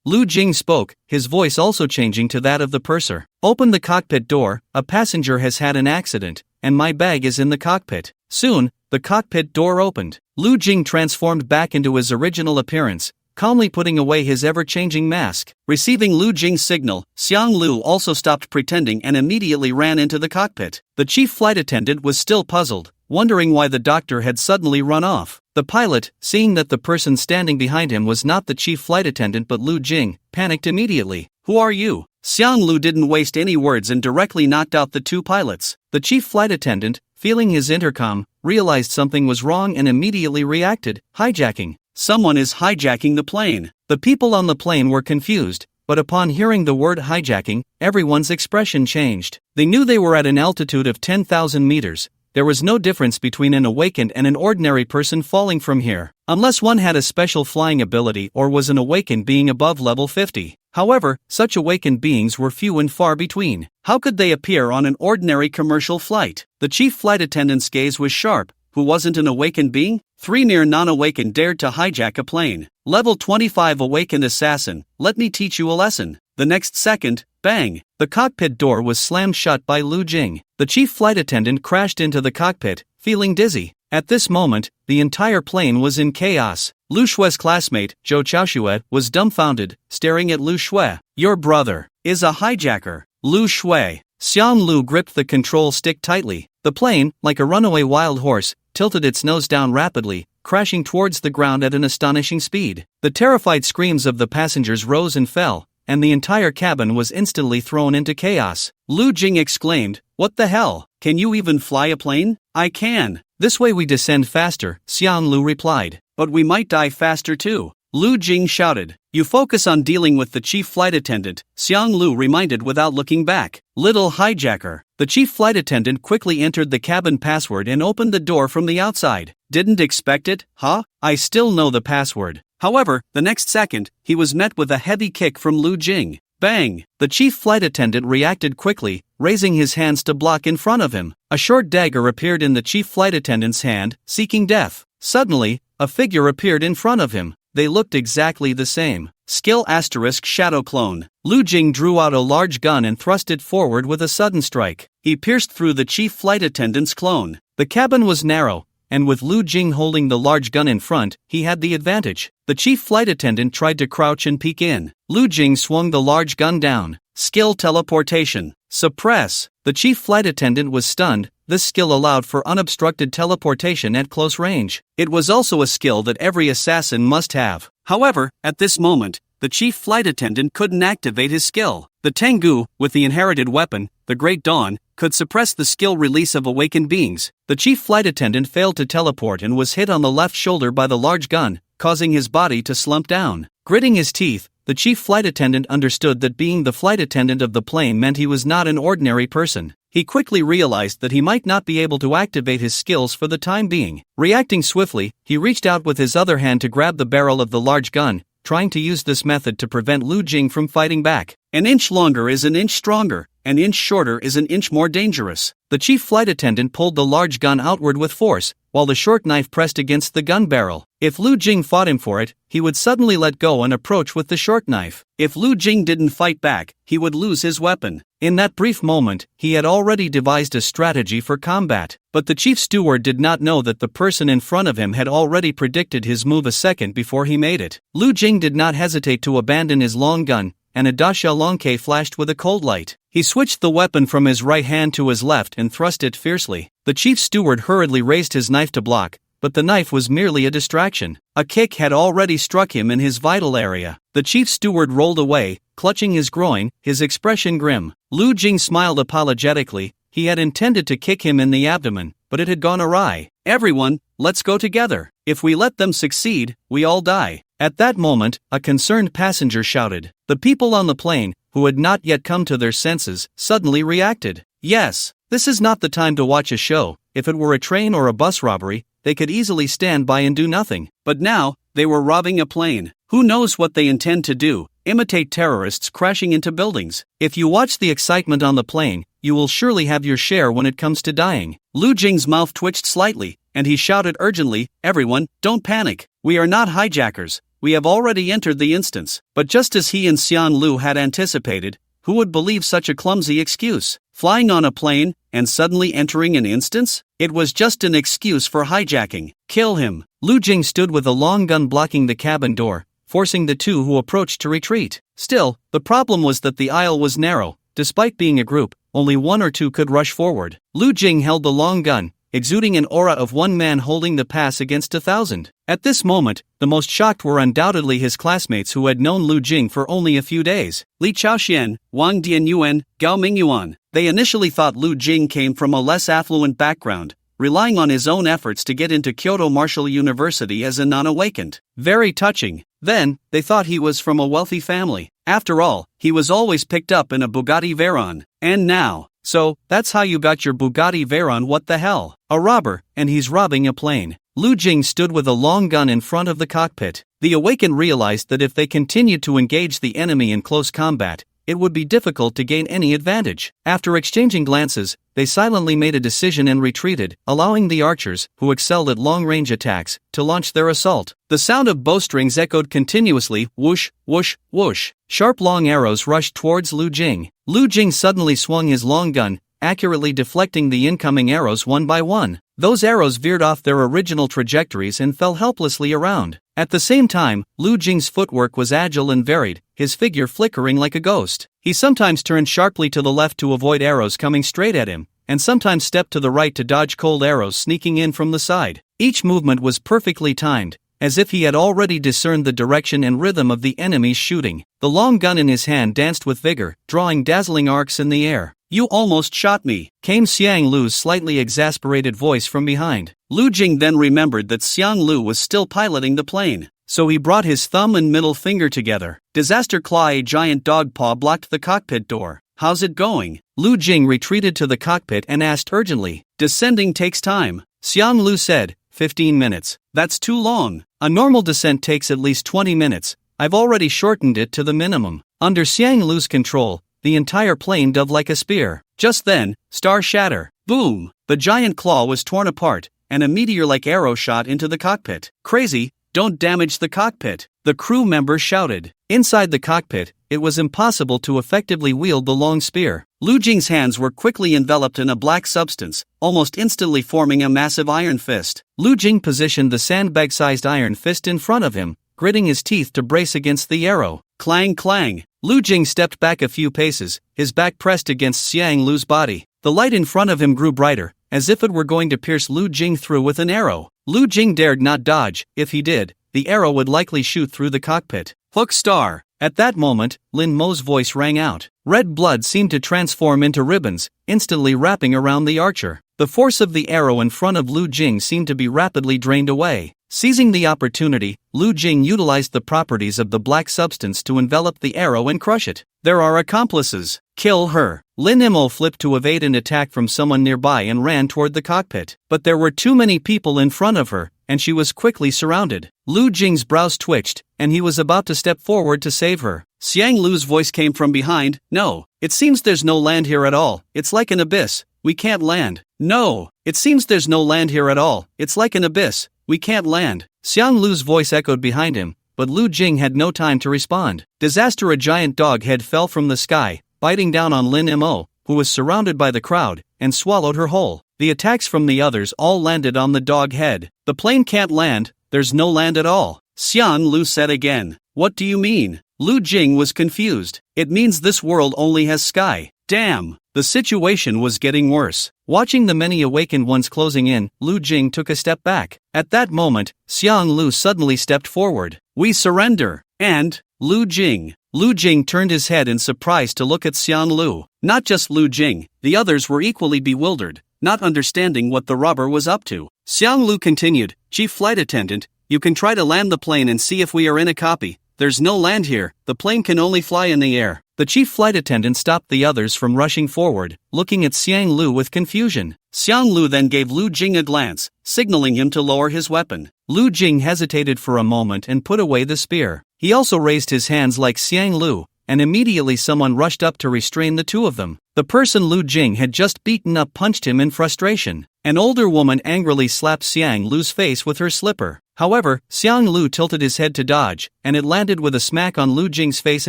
Lu Jing spoke, his voice also changing to that of the purser. "Open the cockpit door, a passenger has had an accident, and my bag is in the cockpit." Soon, the cockpit door opened. Lu Jing transformed back into his original appearance, calmly putting away his ever-changing mask. Receiving Lu Jing's signal, Xiang Lu also stopped pretending and immediately ran into the cockpit. The chief flight attendant was still puzzled, wondering why the doctor had suddenly run off. The pilot, seeing that the person standing behind him was not the chief flight attendant but Lu Jing, panicked immediately. "Who are you?" Xiang Lu didn't waste any words and directly knocked out the two pilots. The chief flight attendant, feeling his intercom, realized something was wrong and immediately reacted, "Hijacking. Someone is hijacking the plane." The people on the plane were confused, but upon hearing the word hijacking, everyone's expression changed. They knew they were at an altitude of 10,000 meters. There was no difference between an awakened and an ordinary person falling from here, unless one had a special flying ability or was an awakened being above level 50. However, such awakened beings were few and far between. How could they appear on an ordinary commercial flight? The chief flight attendant's gaze was sharp. Who wasn't an awakened being? 3 near non-awakened dared to hijack a plane. Level 25 awakened assassin, let me teach you a lesson. The next second, bang! The cockpit door was slammed shut by Lu Jing. The chief flight attendant crashed into the cockpit, feeling dizzy. At this moment, the entire plane was in chaos. Lu Shue's classmate, Zhou Chaoxue, was dumbfounded, staring at Lu Shue. "Your brother is a hijacker." Lu Shue. Xiang Lu gripped the control stick tightly. The plane, like a runaway wild horse, tilted its nose down rapidly, crashing towards the ground at an astonishing speed. The terrified screams of the passengers rose and fell, and the entire cabin was instantly thrown into chaos. Lu Jing exclaimed, "What the hell? Can you even fly a plane?" "I can. This way we descend faster," Xiang Lu replied. "But we might die faster too," Lu Jing shouted. "You focus on dealing with the chief flight attendant," Xiang Lu reminded without looking back. "Little hijacker." The chief flight attendant quickly entered the cabin password and opened the door from the outside. "Didn't expect it, huh? I still know the password." However, the next second, he was met with a heavy kick from Lu Jing. Bang! The chief flight attendant reacted quickly, raising his hands to block in front of him. A short dagger appeared in the chief flight attendant's hand, seeking death. Suddenly, a figure appeared in front of him. They looked exactly the same. Skill * shadow clone. Lu Jing drew out a large gun and thrust it forward with a sudden strike. He pierced through the chief flight attendant's clone. The cabin was narrow, and with Lu Jing holding the large gun in front, he had the advantage. The chief flight attendant tried to crouch and peek in. Lu Jing swung the large gun down. Skill teleportation. Suppress. The chief flight attendant was stunned. This skill allowed for unobstructed teleportation at close range. It was also a skill that every assassin must have. However, at this moment, the chief flight attendant couldn't activate his skill. The Tengu, with the inherited weapon, the Great Dawn, could suppress the skill release of awakened beings. The chief flight attendant failed to teleport and was hit on the left shoulder by the large gun, causing his body to slump down. Gritting his teeth, the chief flight attendant understood that being the flight attendant of the plane meant he was not an ordinary person. He quickly realized that he might not be able to activate his skills for the time being. Reacting swiftly, he reached out with his other hand to grab the barrel of the large gun, trying to use this method to prevent Lu Jing from fighting back. An inch longer is an inch stronger, an inch shorter is an inch more dangerous. The chief flight attendant pulled the large gun outward with force, while the short knife pressed against the gun barrel. If Lu Jing fought him for it, he would suddenly let go and approach with the short knife. If Lu Jing didn't fight back, he would lose his weapon. In that brief moment, he had already devised a strategy for combat. But the chief steward did not know that the person in front of him had already predicted his move a second before he made it. Lu Jing did not hesitate to abandon his long gun, and a Dasha Longke flashed with a cold light. He switched the weapon from his right hand to his left and thrust it fiercely. The chief steward hurriedly raised his knife to block, but the knife was merely a distraction. A kick had already struck him in his vital area. The chief steward rolled away, clutching his groin, his expression grim. Lu Jing smiled apologetically. He had intended to kick him in the abdomen, but it had gone awry. "Everyone, let's go together. If we let them succeed, we all die." At that moment, a concerned passenger shouted. The people on the plane, who had not yet come to their senses, suddenly reacted. Yes, this is not the time to watch a show. If it were a train or a bus robbery, they could easily stand by and do nothing. But now, they were robbing a plane. Who knows what they intend to do? Imitate terrorists crashing into buildings. If you watch the excitement on the plane, you will surely have your share when it comes to dying. Lu Jing's mouth twitched slightly, and he shouted urgently, "Everyone, don't panic. We are not hijackers. we have already entered the instance. But just as he and Xiang Lu had anticipated, who would believe such a clumsy excuse? Flying on a plane, and suddenly entering an instance? It was just an excuse for hijacking. Kill him. Lu Jing stood with a long gun blocking the cabin door, forcing the two who approached to retreat. Still, the problem was that the aisle was narrow. Despite being a group, only one or two could rush forward. Lu Jing held the long gun, exuding an aura of one man holding the pass against 1,000. At this moment, the most shocked were undoubtedly his classmates who had known Lu Jing for only a few days. Li Chaoxian, Wang Dianyuan, Gao Mingyuan. They initially thought Lu Jing came from a less affluent background, relying on his own efforts to get into Kyoto Martial University as a non-awakened. Very touching. Then, they thought he was from a wealthy family. After all, he was always picked up in a Bugatti Veyron. And now, so, that's how you got your Bugatti Veyron, what the hell? A robber, and he's robbing a plane. Lu Jing stood with a long gun in front of the cockpit. The awakened realized that if they continued to engage the enemy in close combat, it would be difficult to gain any advantage. After exchanging glances, they silently made a decision and retreated, allowing the archers, who excelled at long-range attacks, to launch their assault. The sound of bowstrings echoed continuously, whoosh, whoosh, whoosh. Sharp long arrows rushed towards Lu Jing. Lu Jing suddenly swung his long gun, accurately deflecting the incoming arrows one by one. Those arrows veered off their original trajectories and fell helplessly around. At the same time, Lu Jing's footwork was agile and varied, his figure flickering like a ghost. He sometimes turned sharply to the left to avoid arrows coming straight at him, and sometimes stepped to the right to dodge cold arrows sneaking in from the side. Each movement was perfectly timed, as if he had already discerned the direction and rhythm of the enemy's shooting. The long gun in his hand danced with vigor, drawing dazzling arcs in the air. "You almost shot me," came Xiang Lu's slightly exasperated voice from behind. Lu Jing then remembered that Xiang Lu was still piloting the plane, so he brought his thumb and middle finger together. Disaster Claw, a giant dog paw, blocked the cockpit door. "How's it going?" Lu Jing retreated to the cockpit and asked urgently. "Descending takes time," Xiang Lu said. 15 minutes. "That's too long. A normal descent takes at least 20 minutes. I've already shortened it to the minimum." Under Xiang Lu's control, the entire plane dove like a spear. Just then, star shatter. Boom! The giant claw was torn apart, and a meteor-like arrow shot into the cockpit. "Crazy, don't damage the cockpit," the crew member shouted. Inside the cockpit, it was impossible to effectively wield the long spear. Lu Jing's hands were quickly enveloped in a black substance, almost instantly forming a massive iron fist. Lu Jing positioned the sandbag-sized iron fist in front of him, gritting his teeth to brace against the arrow. Clang clang! Lu Jing stepped back a few paces, his back pressed against Xiang Lu's body. The light in front of him grew brighter, as if it were going to pierce Lu Jing through with an arrow. Lu Jing dared not dodge. If he did, the arrow would likely shoot through the cockpit. "Hook star!" At that moment, Lin Mo's voice rang out. Red blood seemed to transform into ribbons, instantly wrapping around the archer. The force of the arrow in front of Lu Jing seemed to be rapidly drained away. Seizing the opportunity, Lu Jing utilized the properties of the black substance to envelop the arrow and crush it. "There are accomplices. Kill her." Lin Mo flipped to evade an attack from someone nearby and ran toward the cockpit. But there were too many people in front of her, and she was quickly surrounded. Lu Jing's brows twitched, and he was about to step forward to save her. Xiang Lu's voice came from behind. "No, it seems there's no land here at all. It's like an abyss. We can't land." "No, it seems there's no land here at all. It's like an abyss. We can't land." Xiang Lu's voice echoed behind him, but Lu Jing had no time to respond. Disaster! A giant dog head fell from the sky, biting down on Lin Mo, who was surrounded by the crowd, and swallowed her whole. The attacks from the others all landed on the dog head. "The plane can't land, there's no land at all," Xiang Lu said again. "What do you mean?" Lu Jing was confused. "It means this world only has sky." Damn! The situation was getting worse. Watching the many awakened ones closing in, Lu Jing took a step back. At that moment, Xiang Lu suddenly stepped forward. "We surrender!" And, Lu Jing. Lu Jing turned his head in surprise to look at Xiang Lu. Not just Lu Jing, the others were equally bewildered, not understanding what the robber was up to. Xiang Lu continued, "Chief Flight Attendant, you can try to land the plane and see if we are in a copy. There's no land here, the plane can only fly in the air." The chief flight attendant stopped the others from rushing forward, looking at Xiang Lu with confusion. Xiang Lu then gave Lu Jing a glance, signaling him to lower his weapon. Lu Jing hesitated for a moment and put away the spear. He also raised his hands like Xiang Lu, and immediately someone rushed up to restrain the two of them. The person Lu Jing had just beaten up punched him in frustration. An older woman angrily slapped Xiang Lu's face with her slipper. However, Xiang Lu tilted his head to dodge, and it landed with a smack on Lu Jing's face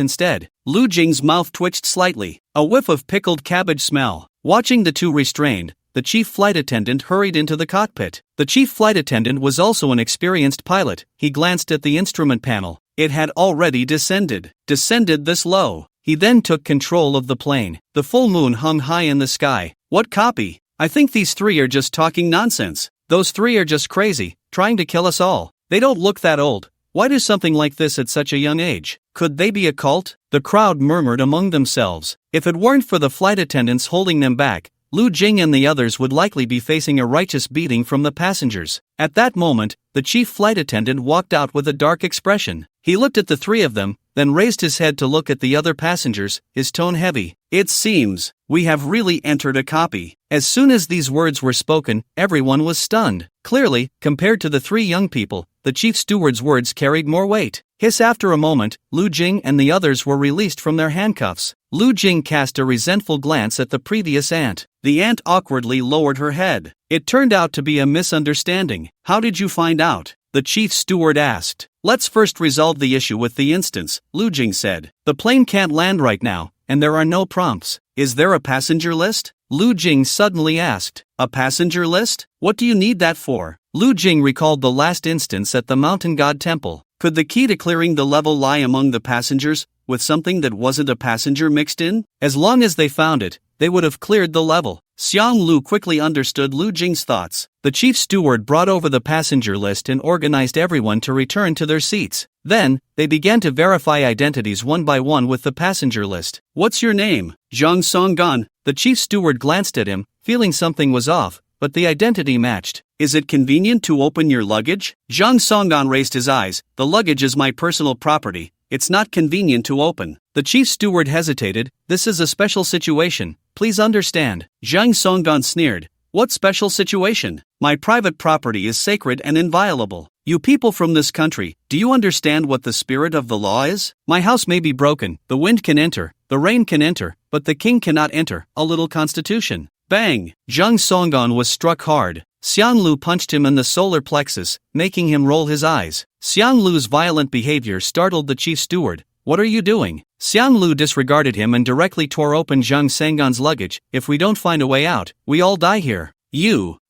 instead. Lu Jing's mouth twitched slightly, a whiff of pickled cabbage smell. Watching the two restrained, the chief flight attendant hurried into the cockpit. The chief flight attendant was also an experienced pilot. He glanced at the instrument panel. It had already descended this low. He then took control of the plane. The full moon hung high in the sky. What copy? I think these three are just talking nonsense. Those three are just crazy, trying to kill us all. They don't look that old. Why do something like this at such a young age? Could they be a cult? The crowd murmured among themselves. If it weren't for the flight attendants holding them back, Lu Jing and the others would likely be facing a righteous beating from the passengers. At that moment, the chief flight attendant walked out with a dark expression. He looked at the three of them, then raised his head to look at the other passengers, his tone heavy. It seems we have really entered a copy. As soon as these words were spoken, everyone was stunned. Clearly, compared to the three young people, the chief steward's words carried more weight. After a moment, Lu Jing and the others were released from their handcuffs. Lu Jing cast a resentful glance at the previous ant. The ant awkwardly lowered her head. It turned out to be a misunderstanding. How did you find out? The chief steward asked. Let's first resolve the issue with the instance, Lu Jing said. The plane can't land right now, and there are no prompts. Is there a passenger list? Lu Jing suddenly asked. A passenger list? What do you need that for? Lu Jing recalled the last instance at the Mountain God Temple. Could the key to clearing the level lie among the passengers, with something that wasn't a passenger mixed in? As long as they found it, they would have cleared the level. Xiang Lu quickly understood Lu Jing's thoughts. The chief steward brought over the passenger list and organized everyone to return to their seats. Then, they began to verify identities one by one with the passenger list. What's your name? Zhang Songgan. The chief steward glanced at him, feeling something was off, but the identity matched. Is it convenient to open your luggage? Zhang Songgan raised his eyes. The luggage is my personal property. It's not convenient to open. The chief steward hesitated. This is a special situation. Please understand. Zhang Songgan sneered. What special situation? My private property is sacred and inviolable. You people from this country, do you understand what the spirit of the law is? My house may be broken, the wind can enter, the rain can enter, but the king cannot enter. A little constitution. Bang! Zhang Songgan was struck hard. Xiang Lu punched him in the solar plexus, making him roll his eyes. Xiang Lu's violent behavior startled the chief steward. What are you doing? Xiang Lu disregarded him and directly tore open Zhang Songgan's luggage. If we don't find a way out, we all die here.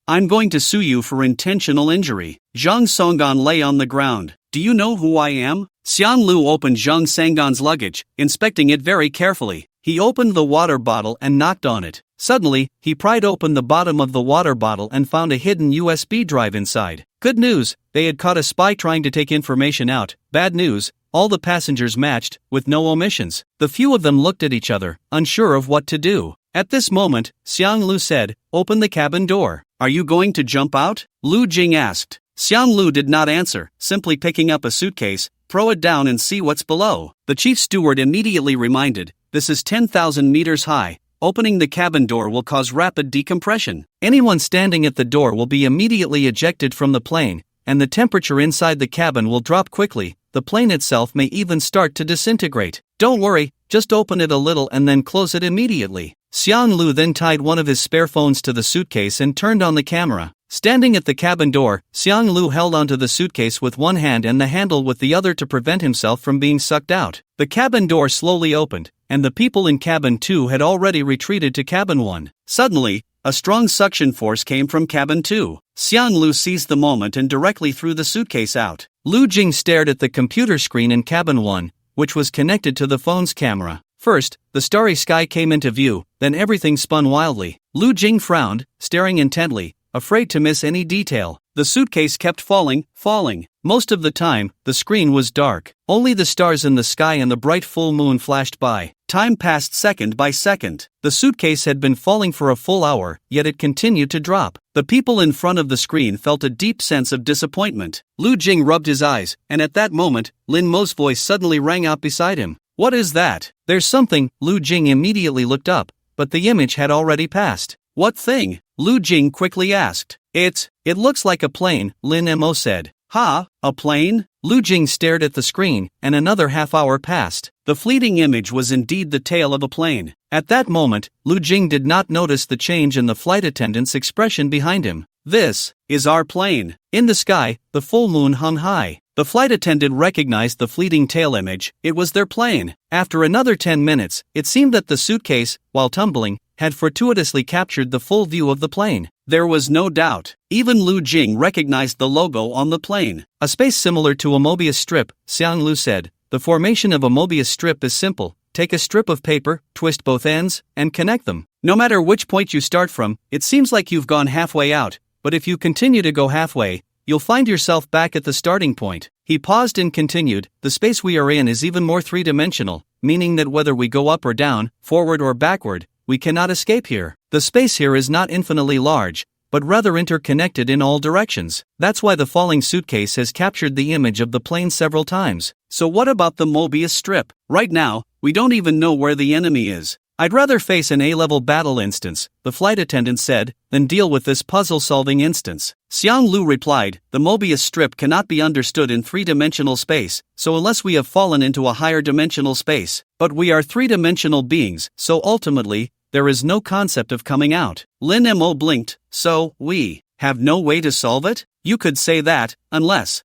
I'm going to sue you for intentional injury. Zhang Songgan lay on the ground. Do you know who I am? Xiang Lu opened Zhang Songgan's luggage, inspecting it very carefully. He opened the water bottle and knocked on it. Suddenly, he pried open the bottom of the water bottle and found a hidden USB drive inside. Good news, they had caught a spy trying to take information out. Bad news, all the passengers matched, with no omissions. The few of them looked at each other, unsure of what to do. At this moment, Xiang Lu said, "Open the cabin door." Are you going to jump out? Lu Jing asked. Xiang Lu did not answer, simply picking up a suitcase. Throw it down and see what's below. The chief steward immediately reminded, this is 10,000 meters high. Opening the cabin door will cause rapid decompression. Anyone standing at the door will be immediately ejected from the plane, and the temperature inside the cabin will drop quickly. The plane itself may even start to disintegrate. Don't worry, just open it a little and then close it immediately. Xiang Lu then tied one of his spare phones to the suitcase and turned on the camera. Standing at the cabin door, Xiang Lu held onto the suitcase with one hand and the handle with the other to prevent himself from being sucked out. The cabin door slowly opened, and the people in cabin 2 had already retreated to cabin 1. Suddenly, a strong suction force came from cabin 2. Xiang Lu seized the moment and directly threw the suitcase out. Lu Jing stared at the computer screen in cabin 1, which was connected to the phone's camera. First, the starry sky came into view, then everything spun wildly. Lu Jing frowned, staring intently, afraid to miss any detail. The suitcase kept falling. Most of the time, the screen was dark. Only the stars in the sky and the bright full moon flashed by. Time passed second by second. The suitcase had been falling for a full hour, yet it continued to drop. The people in front of the screen felt a deep sense of disappointment. Lu Jing rubbed his eyes, and at that moment, Lin Mo's voice suddenly rang out beside him. What is that? There's something. Lu Jing immediately looked up, but the image had already passed. What thing? Lu Jing quickly asked. It looks like a plane, Lin Mo said. Ha, a plane? Lu Jing stared at the screen, and another half hour passed. The fleeting image was indeed the tail of a plane. At that moment, Lu Jing did not notice the change in the flight attendant's expression behind him. "This is our plane." In the sky, the full moon hung high. The flight attendant recognized the fleeting tail image. It was their plane. After another 10 minutes, it seemed that the suitcase, while tumbling, had fortuitously captured the full view of the plane. There was no doubt. Even Lu Jing recognized the logo on the plane. "A space similar to a Mobius strip," Xiang Lu said. "The formation of a Mobius strip is simple. Take a strip of paper, twist both ends, and connect them. No matter which point you start from, it seems like you've gone halfway out, but if you continue to go halfway, you'll find yourself back at the starting point." He paused and continued, "The space we are in is even more three-dimensional, meaning that whether we go up or down, forward or backward, we cannot escape here. The space here is not infinitely large, but rather interconnected in all directions. That's why the falling suitcase has captured the image of the plane several times." "So what about the Mobius strip? Right now, we don't even know where the enemy is." "I'd rather face an A-level battle instance," the flight attendant said, "than deal with this puzzle-solving instance." Xiang Lu replied, "The Mobius strip cannot be understood in three-dimensional space, so unless we have fallen into a higher dimensional space. But we are three-dimensional beings, so ultimately, there is no concept of coming out." Lin Mo blinked. "So, we have no way to solve it?" "You could say that, unless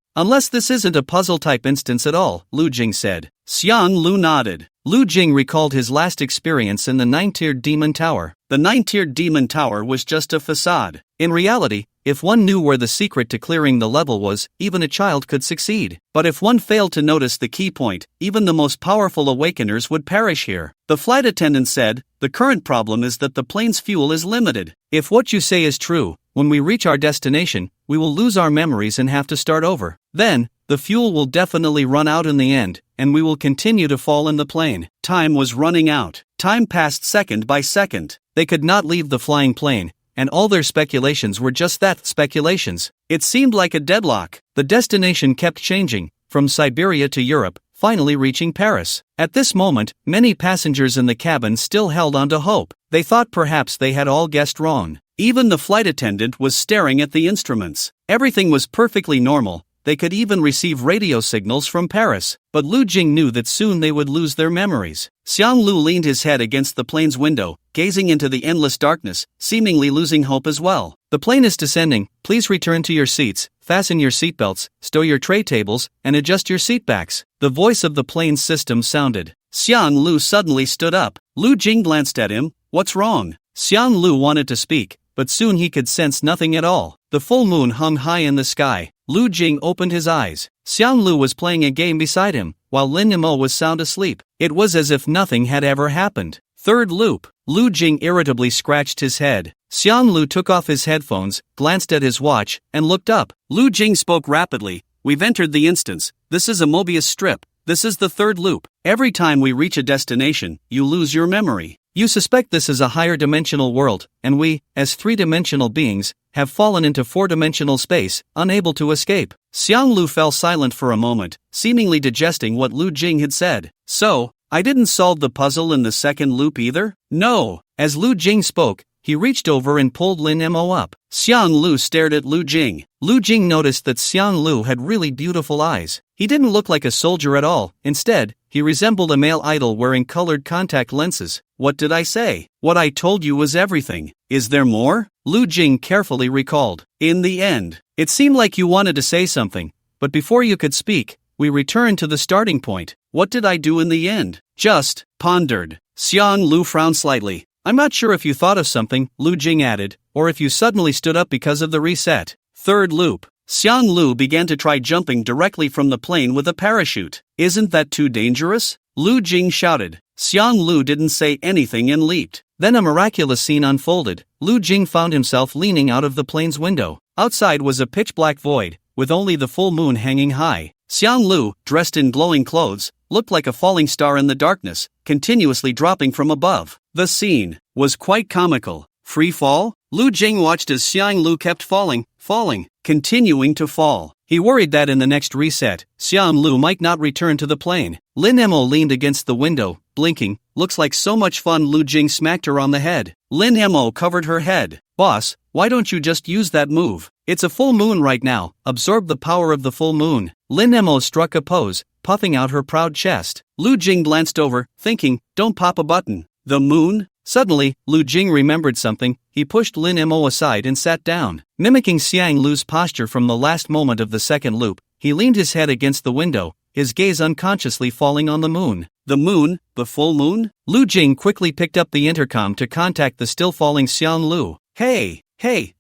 this isn't a puzzle-type instance at all," Lu Jing said. Xiang Lu nodded. Lu Jing recalled his last experience in the 9-tiered Demon Tower. The 9-tiered Demon Tower was just a facade. In reality, if one knew where the secret to clearing the level was, even a child could succeed. But if one failed to notice the key point, even the most powerful awakeners would perish here. The flight attendant said, "The current problem is that the plane's fuel is limited. If what you say is true, when we reach our destination, we will lose our memories and have to start over. Then, the fuel will definitely run out in the end, and we will continue to fall in the plane." Time was running out. Time passed second by second. They could not leave the flying plane, and all their speculations were just that, speculations. It seemed like a deadlock. The destination kept changing, from Siberia to Europe, finally reaching Paris. At this moment, many passengers in the cabin still held on to hope. They thought perhaps they had all guessed wrong. Even the flight attendant was staring at the instruments. Everything was perfectly normal. They could even receive radio signals from Paris. But Lu Jing knew that soon they would lose their memories. Xiang Lu leaned his head against the plane's window, gazing into the endless darkness, seemingly losing hope as well. "The plane is descending. Please return to your seats, fasten your seatbelts, stow your tray tables, and adjust your seatbacks." The voice of the plane's system sounded. Xiang Lu suddenly stood up. Lu Jing glanced at him. "What's wrong?" Xiang Lu wanted to speak, but soon he could sense nothing at all. The full moon hung high in the sky. Lu Jing opened his eyes. Xiang Lu was playing a game beside him, while Lin Mo was sound asleep. It was as if nothing had ever happened. Third loop. Lu Jing irritably scratched his head. Xiang Lu took off his headphones, glanced at his watch, and looked up. Lu Jing spoke rapidly. "We've entered the instance. This is a Mobius strip. This is the third loop. Every time we reach a destination, you lose your memory. You suspect this is a higher dimensional world, and we, as three-dimensional beings, have fallen into four-dimensional space, unable to escape." Xiang Lu fell silent for a moment, seemingly digesting what Lu Jing had said. "So, I didn't solve the puzzle in the second loop either?" "No." As Lu Jing spoke, he reached over and pulled Lin Mo up. Xiang Lu stared at Lu Jing. Lu Jing noticed that Xiang Lu had really beautiful eyes. He didn't look like a soldier at all. Instead, he resembled a male idol wearing colored contact lenses. "What did I say?" "What I told you was everything. Is there more?" Lu Jing carefully recalled. "In the end, it seemed like you wanted to say something, but before you could speak, we returned to the starting point. What did I do in the end?" "Just pondered." Xiang Lu frowned slightly. "I'm not sure if you thought of something," Lu Jing added, "or if you suddenly stood up because of the reset." Third loop. Xiang Lu began to try jumping directly from the plane with a parachute. "Isn't that too dangerous?" Lu Jing shouted. Xiang Lu didn't say anything and leaped. Then a miraculous scene unfolded. Lu Jing found himself leaning out of the plane's window. Outside was a pitch-black void, with only the full moon hanging high. Xiang Lu, dressed in glowing clothes, looked like a falling star in the darkness, continuously dropping from above. The scene was quite comical. Free fall? Lu Jing watched as Xiang Lu kept falling, continuing to fall. He worried that in the next reset, Xiang Lu might not return to the plane. Lin Mo leaned against the window, blinking. "Looks like so much fun." Lu Jing smacked her on the head. Lin Mo covered her head. "Boss, why don't you just use that move? It's a full moon right now. Absorb the power of the full moon." Lin Mo struck a pose, puffing out her proud chest. Lu Jing glanced over, thinking, don't pop a button. The moon? Suddenly, Lu Jing remembered something. He pushed Lin Mo aside and sat down. Mimicking Xiang Lu's posture from the last moment of the second loop, he leaned his head against the window, his gaze unconsciously falling on the moon. The moon? The full moon? Lu Jing quickly picked up the intercom to contact the still falling Xiang Lu. Hey,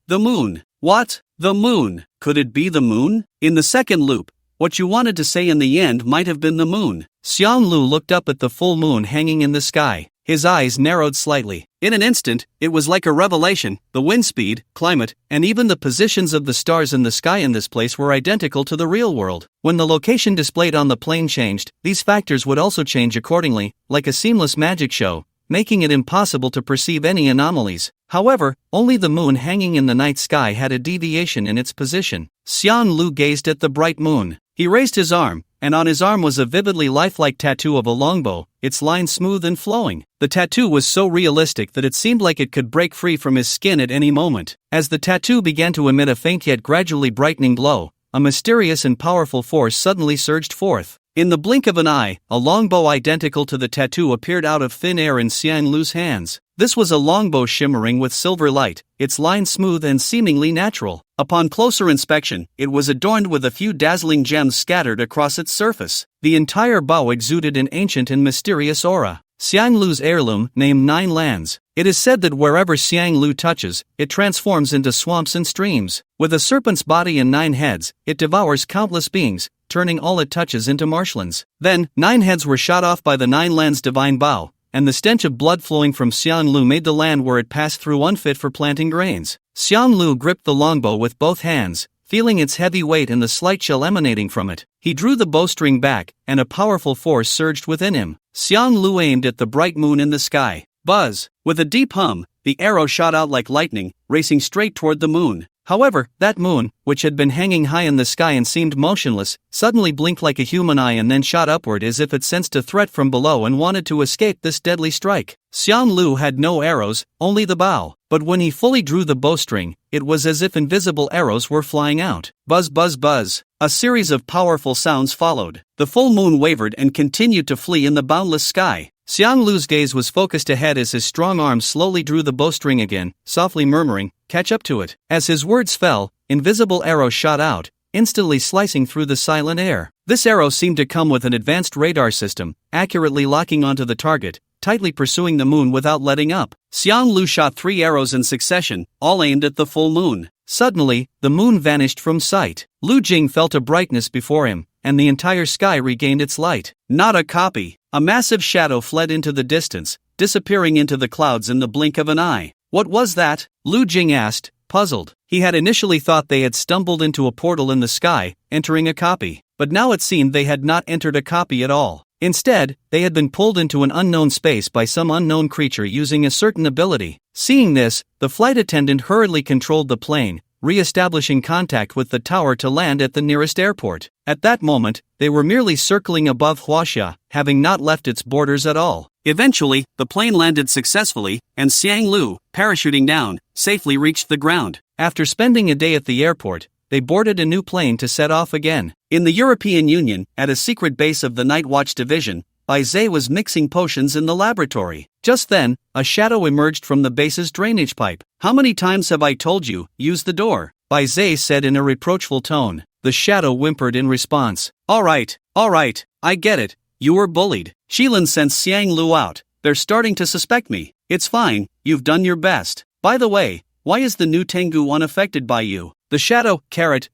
the moon. What? The moon? Could it be the moon? In the second loop, what you wanted to say in the end might have been the moon. Xiang Lu looked up at the full moon hanging in the sky. His eyes narrowed slightly. In an instant, it was like a revelation. The wind speed, climate, and even the positions of the stars in the sky in this place were identical to the real world. When the location displayed on the plane changed, these factors would also change accordingly, like a seamless magic show, making it impossible to perceive any anomalies. However, only the moon hanging in the night sky had a deviation in its position. Xiang Lu gazed at the bright moon. He raised his arm, and on his arm was a vividly lifelike tattoo of a longbow, its lines smooth and flowing. The tattoo was so realistic that it seemed like it could break free from his skin at any moment. As the tattoo began to emit a faint yet gradually brightening glow, a mysterious and powerful force suddenly surged forth. In the blink of an eye, a longbow identical to the tattoo appeared out of thin air in Xiang Lu's hands. This was a longbow shimmering with silver light, its lines smooth and seemingly natural. Upon closer inspection, it was adorned with a few dazzling gems scattered across its surface. The entire bow exuded an ancient and mysterious aura. Xiang Lu's heirloom, named 9 Lands. It is said that wherever Xiang Lu touches, it transforms into swamps and streams. With a serpent's body and 9 heads, it devours countless beings, turning all it touches into marshlands. Then, 9 heads were shot off by the 9 Lands' divine bow, and the stench of blood flowing from Xiang Lu made the land where it passed through unfit for planting grains. Xiang Lu gripped the longbow with both hands, feeling its heavy weight and the slight chill emanating from it. He drew the bowstring back, and a powerful force surged within him. Xiang Lu aimed at the bright moon in the sky. Buzz! With a deep hum, the arrow shot out like lightning, racing straight toward the moon. However, that moon, which had been hanging high in the sky and seemed motionless, suddenly blinked like a human eye and then shot upward as if it sensed a threat from below and wanted to escape this deadly strike. Xiang Lu had no arrows, only the bow. But when he fully drew the bowstring, it was as if invisible arrows were flying out. Buzz, buzz, buzz. A series of powerful sounds followed. The full moon wavered and continued to flee in the boundless sky. Xiang Lu's gaze was focused ahead as his strong arms slowly drew the bowstring again, softly murmuring, "Catch up to it." As his words fell, invisible arrows shot out, instantly slicing through the silent air. This arrow seemed to come with an advanced radar system, accurately locking onto the target, tightly pursuing the moon without letting up. Xiang Lu shot 3 arrows in succession, all aimed at the full moon. Suddenly, the moon vanished from sight. Lu Jing felt a brightness before him, and the entire sky regained its light. Not a copy. A massive shadow fled into the distance, disappearing into the clouds in the blink of an eye. What was that? Lu Jing asked, puzzled. He had initially thought they had stumbled into a portal in the sky, entering a copy. But now it seemed they had not entered a copy at all. Instead, they had been pulled into an unknown space by some unknown creature using a certain ability. Seeing this, the flight attendant hurriedly controlled the plane, re-establishing contact with the tower to land at the nearest airport. At that moment, they were merely circling above Huaxia, having not left its borders at all. Eventually, the plane landed successfully, and Xiang Lu, parachuting down, safely reached the ground. After spending a day at the airport, they boarded a new plane to set off again. In the European Union, at a secret base of the Night Watch Division, Bai Zhe was mixing potions in the laboratory. Just then, a shadow emerged from the base's drainage pipe. "How many times have I told you, use the door?" Bai Zhe said in a reproachful tone. The shadow whimpered in response. All right, I get it. You were bullied. Shilin sent Xiang Lu out. They're starting to suspect me. It's fine, you've done your best. By the way, why is the new Tengu unaffected by you? The shadow,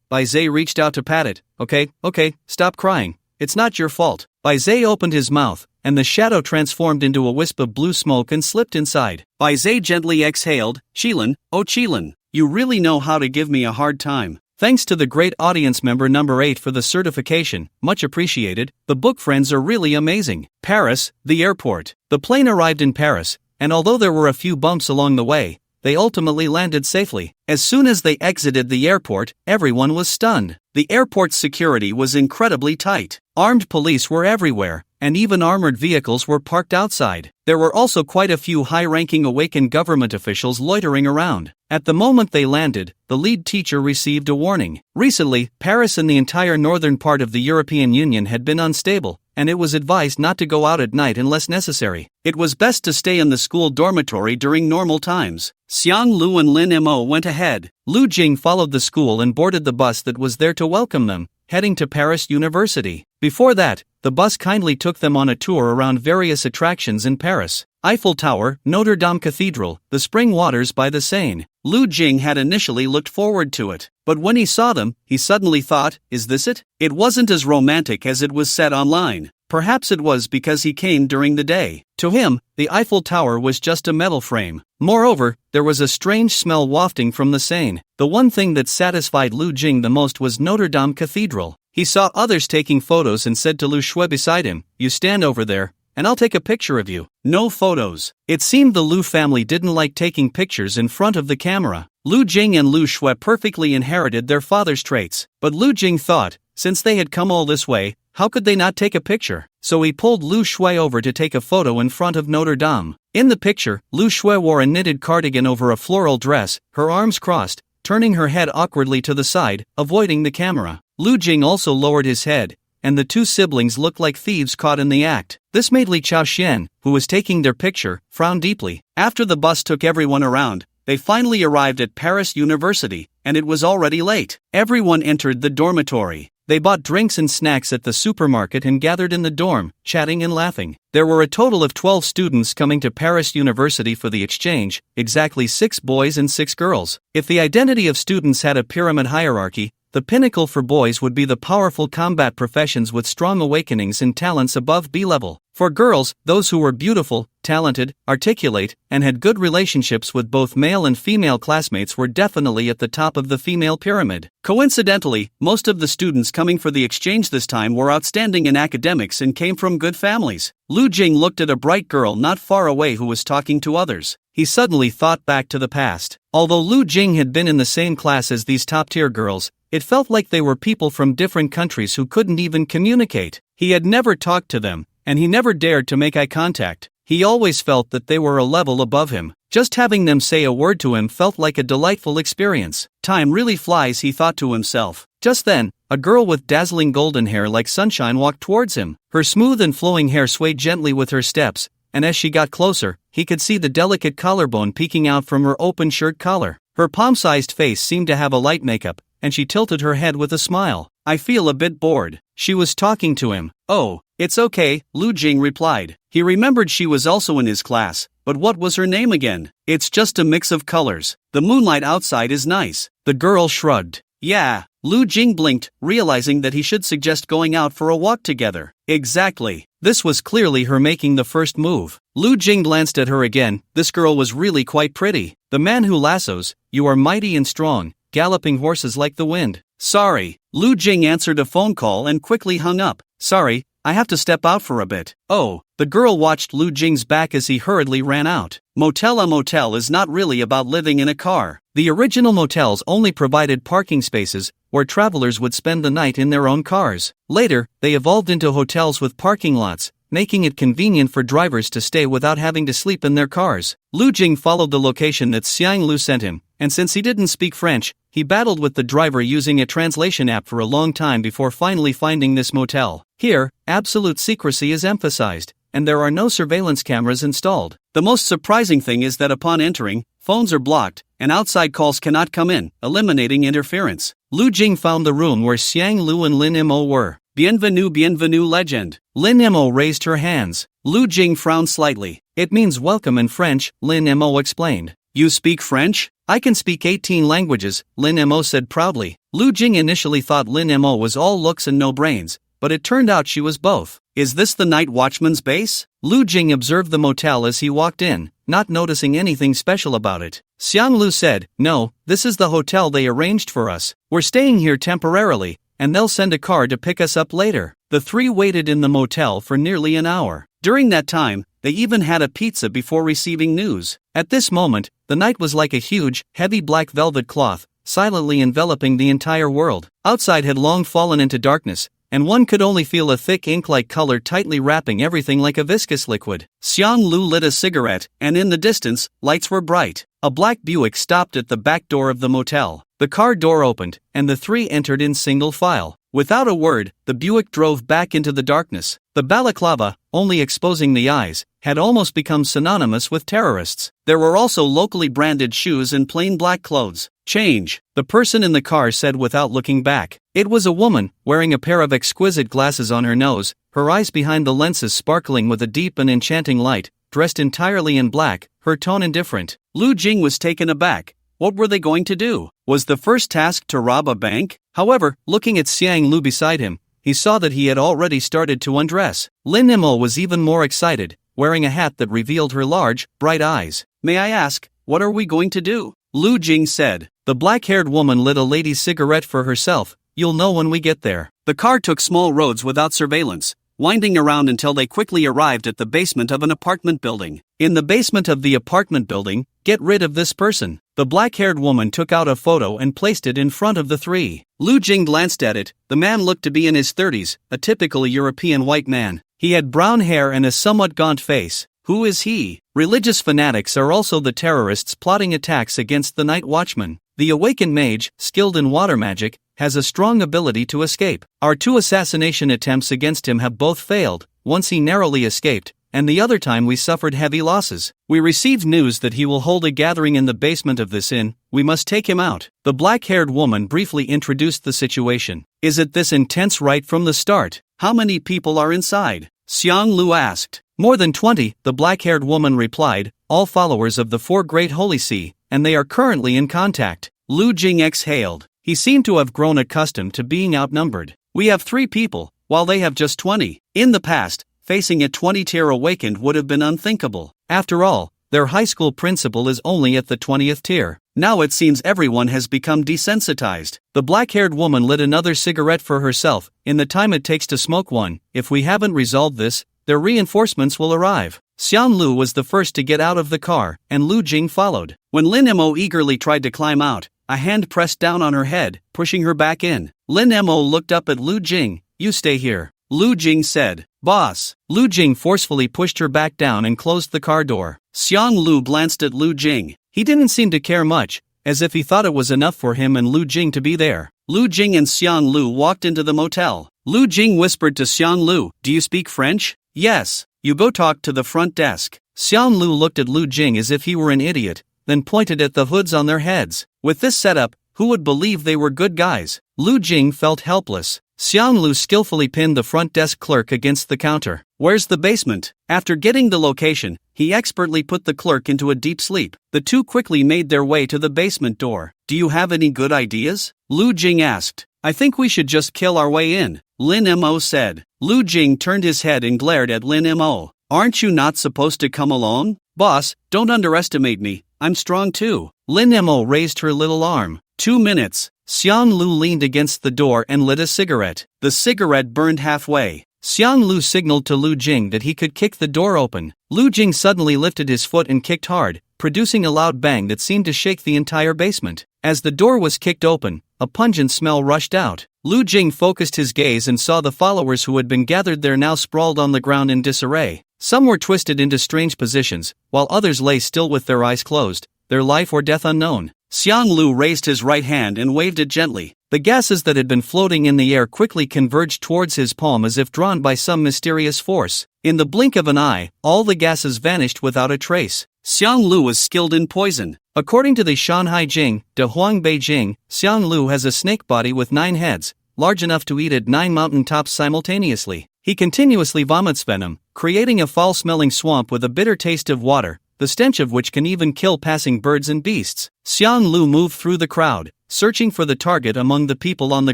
Bai Zhe reached out to pat it. Okay, stop crying. It's not your fault. Bai Zhe opened his mouth, and the shadow transformed into a wisp of blue smoke and slipped inside. Bai Zhe gently exhaled, Shilin, oh Shilin, you really know how to give me a hard time. Thanks to the great audience member number 8 for the certification, much appreciated. The book friends are really amazing. Paris, the airport. The plane arrived in Paris, and although there were a few bumps along the way, they ultimately landed safely. As soon as they exited the airport, everyone was stunned. The airport's security was incredibly tight. Armed police were everywhere, and even armored vehicles were parked outside. There were also quite a few high-ranking awakened government officials loitering around. At the moment they landed, the lead teacher received a warning. Recently, Paris and the entire northern part of the European Union had been unstable, and it was advised not to go out at night unless necessary. It was best to stay in the school dormitory during normal times. Xiang Lu and Lin Mo went ahead. Lu Jing followed the school and boarded the bus that was there to welcome them, heading to Paris University. Before that, the bus kindly took them on a tour around various attractions in Paris. Eiffel Tower, Notre Dame Cathedral, the spring waters by the Seine. Lu Jing had initially looked forward to it, but when he saw them, he suddenly thought, is this it? It wasn't as romantic as it was said online. Perhaps it was because he came during the day. To him, the Eiffel Tower was just a metal frame. Moreover, there was a strange smell wafting from the Seine. The one thing that satisfied Lu Jing the most was Notre Dame Cathedral. He saw others taking photos and said to Lu Shui beside him, "You stand over there, and I'll take a picture of you." No photos. It seemed the Lu family didn't like taking pictures in front of the camera. Lu Jing and Lu Shui perfectly inherited their father's traits, but Lu Jing thought, since they had come all this way, how could they not take a picture? So he pulled Lu Shui over to take a photo in front of Notre Dame. In the picture, Lu Shui wore a knitted cardigan over a floral dress, her arms crossed, turning her head awkwardly to the side, avoiding the camera. Lu Jing also lowered his head, and the two siblings looked like thieves caught in the act. This made Li Chaoxian, who was taking their picture, frown deeply. After the bus took everyone around, they finally arrived at Paris University, and it was already late. Everyone entered the dormitory. They bought drinks and snacks at the supermarket and gathered in the dorm, chatting and laughing. There were a total of 12 students coming to Paris University for the exchange, exactly 6 boys and 6 girls. If the identity of students had a pyramid hierarchy, the pinnacle for boys would be the powerful combat professions with strong awakenings and talents above B-level. For girls, those who were beautiful, talented, articulate, and had good relationships with both male and female classmates were definitely at the top of the female pyramid. Coincidentally, most of the students coming for the exchange this time were outstanding in academics and came from good families. Lu Jing looked at a bright girl not far away who was talking to others. He suddenly thought back to the past. Although Lu Jing had been in the same class as these top-tier girls, it felt like they were people from different countries who couldn't even communicate. He had never talked to them, and he never dared to make eye contact. He always felt that they were a level above him. Just having them say a word to him felt like a delightful experience. Time really flies, he thought to himself. Just then, a girl with dazzling golden hair like sunshine walked towards him. Her smooth and flowing hair swayed gently with her steps, and as she got closer, he could see the delicate collarbone peeking out from her open shirt collar. Her palm-sized face seemed to have a light makeup, and she tilted her head with a smile. "I feel a bit bored." She was talking to him. "Oh, it's okay," Lu Jing replied. He remembered she was also in his class, but what was her name again? "It's just a mix of colors. The moonlight outside is nice." The girl shrugged. "Yeah." Lu Jing blinked, realizing that he should suggest going out for a walk together. Exactly. This was clearly her making the first move. Lu Jing glanced at her again. This girl was really quite pretty. "The man who lassos, you are mighty and strong, galloping horses like the wind." "Sorry." Lu Jing answered a phone call and quickly hung up. "Sorry, I have to step out for a bit." "Oh." The girl watched Lu Jing's back as he hurriedly ran out. A motel is not really about living in a car. The original motels only provided parking spaces, where travelers would spend the night in their own cars. Later, they evolved into hotels with parking lots, making it convenient for drivers to stay without having to sleep in their cars. Lu Jing followed the location that Xiang Lu sent him, and since he didn't speak French, he battled with the driver using a translation app for a long time before finally finding this motel. Here, absolute secrecy is emphasized, and there are no surveillance cameras installed. The most surprising thing is that upon entering, phones are blocked, and outside calls cannot come in, eliminating interference. Lu Jing found the room where Xiang Lu and Lin Mo were. Bienvenue legend. Lin Mo raised her hands. Lu Jing frowned slightly. "It means welcome in French," Lin Mo explained. "You speak French?" "I can speak 18 languages, Lin Mo said proudly. Lu Jing initially thought Lin Mo was all looks and no brains, but it turned out she was both. "Is this the night watchman's base?" Lu Jing observed the motel as he walked in, not noticing anything special about it. Xiang Lu said, "No, this is the hotel they arranged for us. We're staying here temporarily, and they'll send a car to pick us up later." The three waited in the motel for nearly an hour. During that time, they even had a pizza before receiving news. At this moment, the night was like a huge, heavy black velvet cloth, silently enveloping the entire world. Outside had long fallen into darkness, and one could only feel a thick ink-like color tightly wrapping everything like a viscous liquid. Xiang Lu lit a cigarette, and in the distance, lights were bright. A black Buick stopped at the back door of the motel. The car door opened, and the three entered in single file. Without a word, the Buick drove back into the darkness. The balaclava, only exposing the eyes, had almost become synonymous with terrorists. There were also locally branded shoes and plain black clothes. Change, the person in the car said without looking back. It was a woman, wearing a pair of exquisite glasses on her nose, her eyes behind the lenses sparkling with a deep and enchanting light, dressed entirely in black, her tone indifferent. Lu Jing was taken aback. What were they going to do? Was the first task to rob a bank? However, looking at Xiang Lu beside him, he saw that he had already started to undress. Lin Imo was even more excited, wearing a hat that revealed her large, bright eyes. May I ask, what are we going to do? Lu Jing said. The black-haired woman lit a lady's cigarette for herself. You'll know when we get there. The car took small roads without surveillance, winding around until they quickly arrived at the basement of an apartment building. In the basement of the apartment building, get rid of this person. The black-haired woman took out a photo and placed it in front of the three. Lu Jing glanced at it. The man looked to be in his 30s, a typical European white man. He had brown hair and a somewhat gaunt face. Who is he? Religious fanatics are also the terrorists plotting attacks against the night watchman. The awakened mage, skilled in water magic, has a strong ability to escape. Our 2 assassination attempts against him have both failed. Once he narrowly escaped, and the other time we suffered heavy losses. We received news that he will hold a gathering in the basement of this inn. We must take him out. The black-haired woman briefly introduced the situation. Is it this intense right from the start? How many people are inside? Xiang Lu asked. More than 20, the black-haired woman replied, all followers of the 4 Great Holy See, and they are currently in contact. Lu Jing exhaled. He seemed to have grown accustomed to being outnumbered. We have 3 people, while they have just 20. In the past, facing a 20-tier awakened would have been unthinkable. After all, their high school principal is only at the 20th tier. Now it seems everyone has become desensitized. The black-haired woman lit another cigarette for herself. In the time it takes to smoke one, if we haven't resolved this, their reinforcements will arrive. Xiang Lu was the first to get out of the car, and Lu Jing followed. When Lin Imo eagerly tried to climb out, a hand pressed down on her head, pushing her back in. Lin Imo looked up at Lu Jing. You stay here. Lu Jing said. Boss. Lu Jing forcefully pushed her back down and closed the car door. Xiang Lu glanced at Lu Jing. He didn't seem to care much, as if he thought it was enough for him and Lu Jing to be there. Lu Jing and Xiang Lu walked into the motel. Lu Jing whispered to Xiang Lu, do you speak French? Yes. You go talk to the front desk. Xiang Lu looked at Lu Jing as if he were an idiot, then pointed at the hoods on their heads. With this setup, who would believe they were good guys? Lu Jing felt helpless. Xiang Lu skillfully pinned the front desk clerk against the counter. Where's the basement? After getting the location, he expertly put the clerk into a deep sleep. The 2 quickly made their way to the basement door. Do you have any good ideas? Lu Jing asked. I think we should just kill our way in, Lin Mo said. Lu Jing turned his head and glared at Lin Mo. Aren't you not supposed to come alone? Boss, don't underestimate me. I'm strong too. Lin Mo raised her little arm. 2 minutes. Xiang Lu leaned against the door and lit a cigarette. The cigarette burned halfway. Xiang Lu signaled to Lu Jing that he could kick the door open. Lu Jing suddenly lifted his foot and kicked hard, producing a loud bang that seemed to shake the entire basement. As the door was kicked open, a pungent smell rushed out. Lu Jing focused his gaze and saw the followers who had been gathered there now sprawled on the ground in disarray. Some were twisted into strange positions, while others lay still with their eyes closed, their life or death unknown. Xiang Lu raised his right hand and waved it gently. The gases that had been floating in the air quickly converged towards his palm as if drawn by some mysterious force. In the blink of an eye, all the gases vanished without a trace. Xiang Lu was skilled in poison. According to the Shanhai Jing, De Huang Beijing, Xiang Lu has a snake body with 9 heads, large enough to eat at 9 mountain tops simultaneously. He continuously vomits venom, creating a foul-smelling swamp with a bitter taste of water, the stench of which can even kill passing birds and beasts. Xiang Lu moved through the crowd, searching for the target among the people on the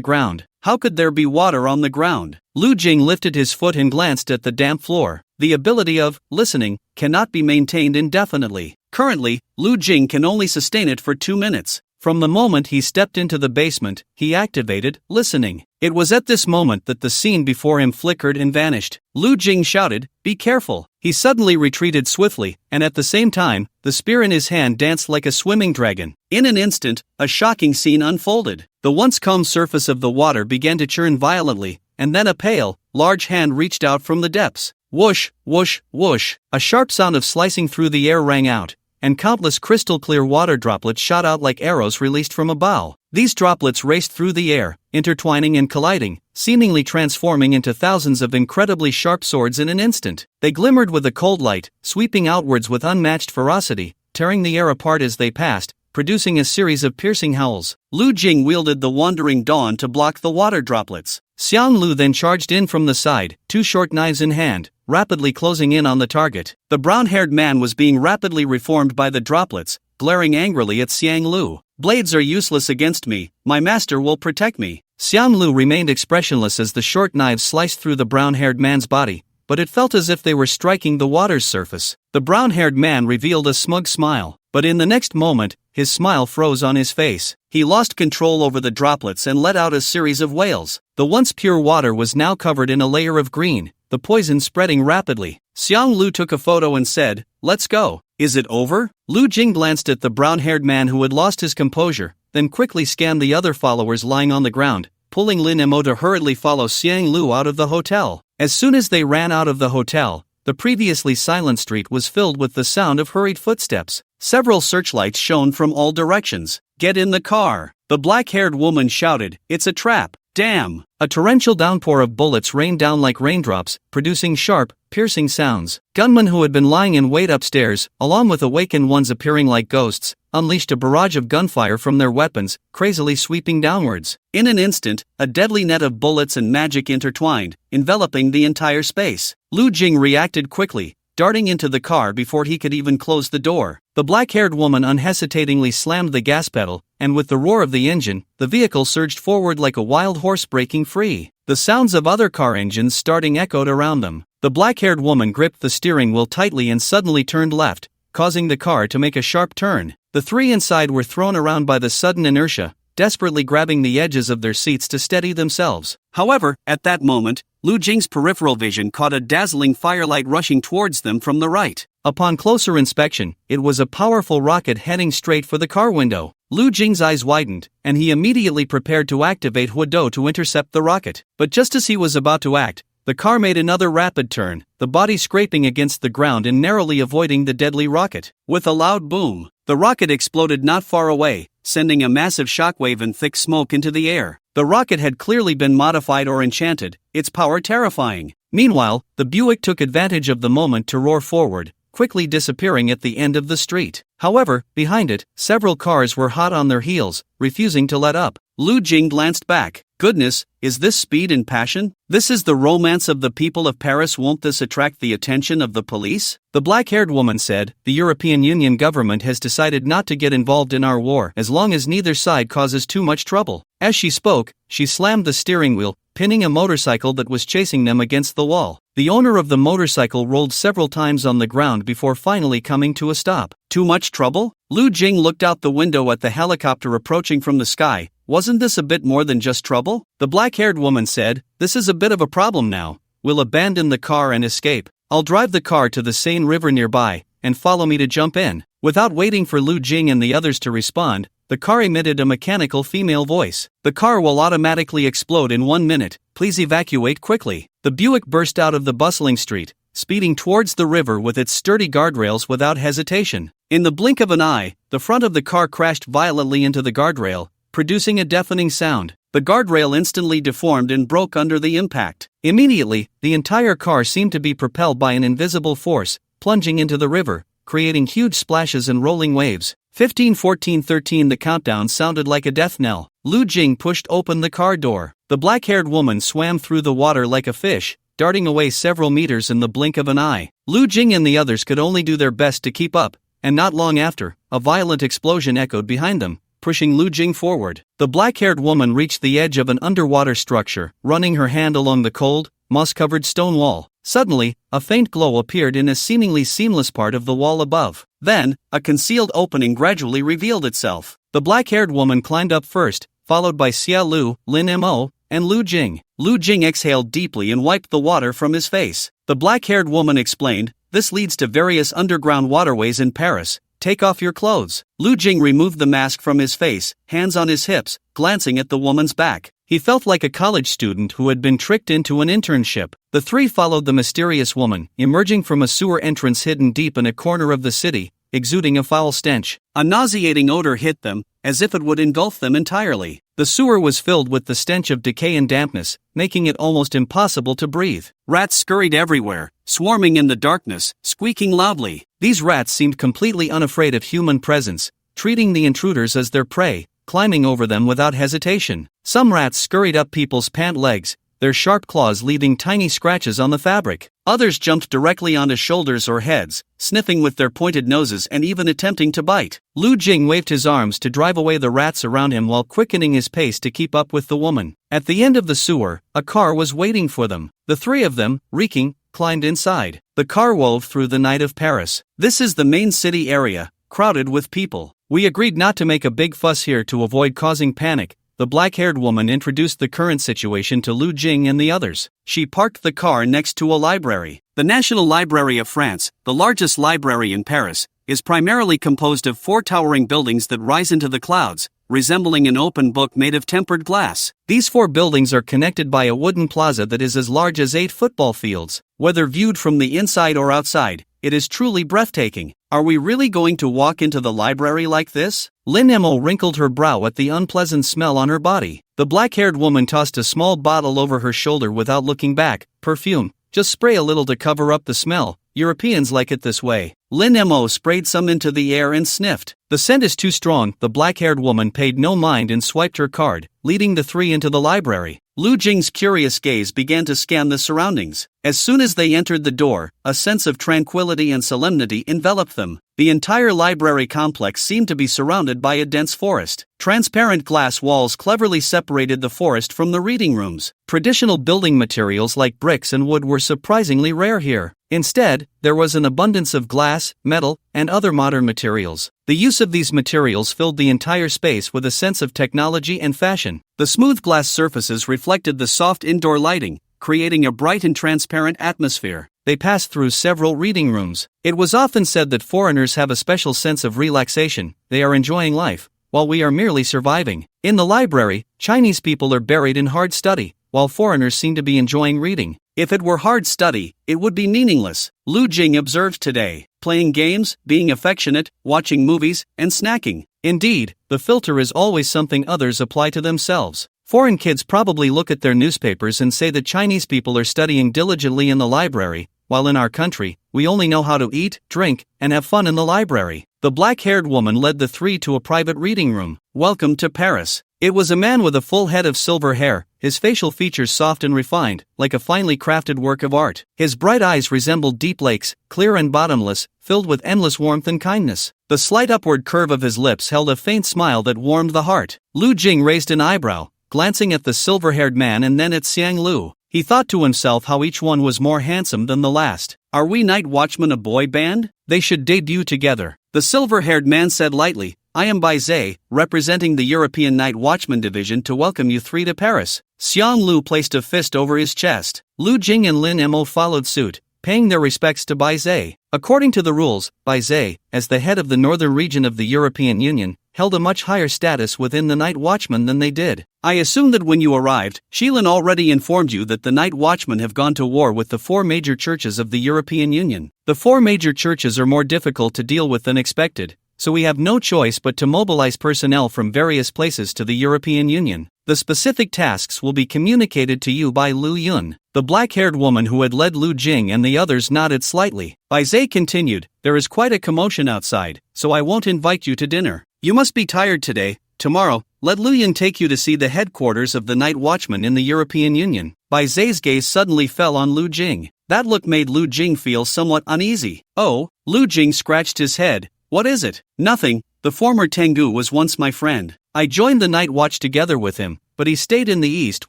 ground. How could there be water on the ground? Lu Jing lifted his foot and glanced at the damp floor. The ability of listening cannot be maintained indefinitely. Currently, Lu Jing can only sustain it for 2 minutes. From the moment he stepped into the basement, he activated listening. It was at this moment that the scene before him flickered and vanished. Lu Jing shouted, "Be careful!" He suddenly retreated swiftly, and at the same time, the spear in his hand danced like a swimming dragon. In an instant, a shocking scene unfolded. The once calm surface of the water began to churn violently, and then a pale, large hand reached out from the depths. Whoosh, whoosh, whoosh! A sharp sound of slicing through the air rang out, and countless crystal-clear water droplets shot out like arrows released from a bow. These droplets raced through the air, intertwining and colliding, seemingly transforming into thousands of incredibly sharp swords in an instant. They glimmered with a cold light, sweeping outwards with unmatched ferocity, tearing the air apart as they passed, producing a series of piercing howls. Lu Jing wielded the Wandering Dawn to block the water droplets. Xiang Lu then charged in from the side, two short knives in hand, rapidly closing in on the target. The brown-haired man was being rapidly reformed by the droplets, glaring angrily at Xiang Lu. "Blades are useless against me, my master will protect me." Xiang Lu remained expressionless as the short knives sliced through the brown-haired man's body, but it felt as if they were striking the water's surface. The brown-haired man revealed a smug smile, but in the next moment, his smile froze on his face. He lost control over the droplets and let out a series of wails. The once pure water was now covered in a layer of green, the poison spreading rapidly. Xiang Lu took a photo and said, "Let's go." "Is it over?" Lu Jing glanced at the brown-haired man who had lost his composure, then quickly scanned the other followers lying on the ground, pulling Lin Mo to hurriedly follow Xiang Lu out of the hotel. As soon as they ran out of the hotel, the previously silent street was filled with the sound of hurried footsteps. Several searchlights shone from all directions. "Get in the car!" The black-haired woman shouted, "It's a trap! Damn!" A torrential downpour of bullets rained down like raindrops, producing sharp, piercing sounds. Gunmen who had been lying in wait upstairs, along with awakened ones appearing like ghosts, unleashed a barrage of gunfire from their weapons, crazily sweeping downwards. In an instant, a deadly net of bullets and magic intertwined, enveloping the entire space. Lu Jing reacted quickly, darting into the car before he could even close the door. The black-haired woman unhesitatingly slammed the gas pedal, and with the roar of the engine, the vehicle surged forward like a wild horse breaking free. The sounds of other car engines starting echoed around them. The black-haired woman gripped the steering wheel tightly and suddenly turned left, causing the car to make a sharp turn. The three inside were thrown around by the sudden inertia, desperately grabbing the edges of their seats to steady themselves. However, at that moment, Lu Jing's peripheral vision caught a dazzling firelight rushing towards them from the right. Upon closer inspection, it was a powerful rocket heading straight for the car window. Lu Jing's eyes widened, and he immediately prepared to activate Huado to intercept the rocket. But just as he was about to act, the car made another rapid turn, the body scraping against the ground and narrowly avoiding the deadly rocket. With a loud boom, the rocket exploded not far away, sending a massive shockwave and thick smoke into the air. The rocket had clearly been modified or enchanted, its power terrifying. Meanwhile, the Buick took advantage of the moment to roar forward, quickly disappearing at the end of the street. However, behind it, several cars were hot on their heels, refusing to let up. Lu Jing glanced back. Goodness, is this speed and passion? This is the romance of the people of Paris. Won't this attract the attention of the police? The black-haired woman said, "The European Union government has decided not to get involved in our war as long as neither side causes too much trouble." As she spoke, she slammed the steering wheel, pinning a motorcycle that was chasing them against the wall. The owner of the motorcycle rolled several times on the ground before finally coming to a stop. Too much trouble? Lu Jing looked out the window at the helicopter approaching from the sky. Wasn't this a bit more than just trouble? The black-haired woman said, "This is a bit of a problem now. We'll abandon the car and escape. I'll drive the car to the Seine River nearby, and follow me to jump in." Without waiting for Lu Jing and the others to respond, the car emitted a mechanical female voice. "The car will automatically explode in 1 minute. Please evacuate quickly." The Buick burst out of the bustling street, speeding towards the river with its sturdy guardrails without hesitation. In the blink of an eye, the front of the car crashed violently into the guardrail, producing a deafening sound. The guardrail instantly deformed and broke under the impact. Immediately, the entire car seemed to be propelled by an invisible force, plunging into the river, creating huge splashes and rolling waves. 15, 14, 13. The countdown sounded like a death knell. Lu Jing pushed open the car door. The black-haired woman swam through the water like a fish, darting away several meters in the blink of an eye. Lu Jing and the others could only do their best to keep up, and not long after, a violent explosion echoed behind them, pushing Lu Jing forward. The black-haired woman reached the edge of an underwater structure, running her hand along the cold, moss-covered stone wall. Suddenly, a faint glow appeared in a seemingly seamless part of the wall above. Then, a concealed opening gradually revealed itself. The black-haired woman climbed up first, followed by Xia Lu, Lin Mo, and Lu Jing. Lu Jing exhaled deeply and wiped the water from his face. The black-haired woman explained, "This leads to various underground waterways in Paris. Take off your clothes." Lu Jing removed the mask from his face, hands on his hips, glancing at the woman's back. He felt like a college student who had been tricked into an internship. The three followed the mysterious woman, emerging from a sewer entrance hidden deep in a corner of the city, exuding a foul stench. A nauseating odor hit them, as if it would engulf them entirely. The sewer was filled with the stench of decay and dampness, making it almost impossible to breathe. Rats scurried everywhere, swarming in the darkness, squeaking loudly. These rats seemed completely unafraid of human presence, treating the intruders as their prey, climbing over them without hesitation. Some rats scurried up people's pant legs, their sharp claws leaving tiny scratches on the fabric. Others jumped directly onto shoulders or heads, sniffing with their pointed noses and even attempting to bite. Lu Jing waved his arms to drive away the rats around him while quickening his pace to keep up with the woman. At the end of the sewer, a car was waiting for them. The three of them, reeking, climbed inside. The car wove through the night of Paris. "This is the main city area, crowded with people. We agreed not to make a big fuss here to avoid causing panic." The black-haired woman introduced the current situation to Lu Jing and the others. She parked the car next to a library. The National Library of France, the largest library in Paris, is primarily composed of 4 towering buildings that rise into the clouds, resembling an open book made of tempered glass. These 4 buildings are connected by a wooden plaza that is as large as 8 football fields. Whether viewed from the inside or outside, it is truly breathtaking. Are we really going to walk into the library like this? Lin Mo wrinkled her brow at the unpleasant smell on her body. The black-haired woman tossed a small bottle over her shoulder without looking back. "Perfume. Just spray a little to cover up the smell. Europeans like it this way." Lin Mo sprayed some into the air and sniffed. "The scent is too strong." The black-haired woman paid no mind and swiped her card, leading the three into the library. Lu Jing's curious gaze began to scan the surroundings. As soon as they entered the door, a sense of tranquility and solemnity enveloped them. The entire library complex seemed to be surrounded by a dense forest. Transparent glass walls cleverly separated the forest from the reading rooms. Traditional building materials like bricks and wood were surprisingly rare here. Instead, there was an abundance of glass, metal, and other modern materials. The use of these materials filled the entire space with a sense of technology and fashion. The smooth glass surfaces reflected the soft indoor lighting, creating a bright and transparent atmosphere. They passed through several reading rooms. It was often said that foreigners have a special sense of relaxation. They are enjoying life, while we are merely surviving. In the library, Chinese people are buried in hard study, while foreigners seem to be enjoying reading. If it were hard study, it would be meaningless. Lu Jing observed today, playing games, being affectionate, watching movies, and snacking. Indeed, the filter is always something others apply to themselves. Foreign kids probably look at their newspapers and say that Chinese people are studying diligently in the library, while in our country, we only know how to eat, drink, and have fun in the library. The black-haired woman led the three to a private reading room. "Welcome to Paris." It was a man with a full head of silver hair, his facial features soft and refined, like a finely crafted work of art. His bright eyes resembled deep lakes, clear and bottomless, filled with endless warmth and kindness. The slight upward curve of his lips held a faint smile that warmed the heart. Lu Jing raised an eyebrow, glancing at the silver-haired man and then at Xiang Lu. He thought to himself how each one was more handsome than the last. "Are we Night Watchmen a boy band? They should debut together." The silver-haired man said lightly, "I am Bai Zhe, representing the European Night Watchman Division to welcome you three to Paris." Xiang Lu placed a fist over his chest. Lu Jing and Lin Mo followed suit, paying their respects to Bai Zhe. According to the rules, Bai Zhe, as the head of the northern region of the European Union, held a much higher status within the Night Watchmen than they did. "I assume that when you arrived, Shilin already informed you that the Night Watchmen have gone to war with the 4 major churches of the European Union. The 4 major churches are more difficult to deal with than expected, so we have no choice but to mobilize personnel from various places to the European Union. The specific tasks will be communicated to you by Lu Yun." The black-haired woman who had led Lu Jing and the others nodded slightly. Bai Zhe continued, "There is quite a commotion outside, so I won't invite you to dinner. You must be tired today. Tomorrow, let Lu Yun take you to see the headquarters of the Night Watchmen in the European Union." Bai Zhe's gaze suddenly fell on Lu Jing. That look made Lu Jing feel somewhat uneasy. "Oh," Lu Jing scratched his head. "What is it?" "Nothing. The former Tengu was once my friend. I joined the Night Watch together with him, but he stayed in the East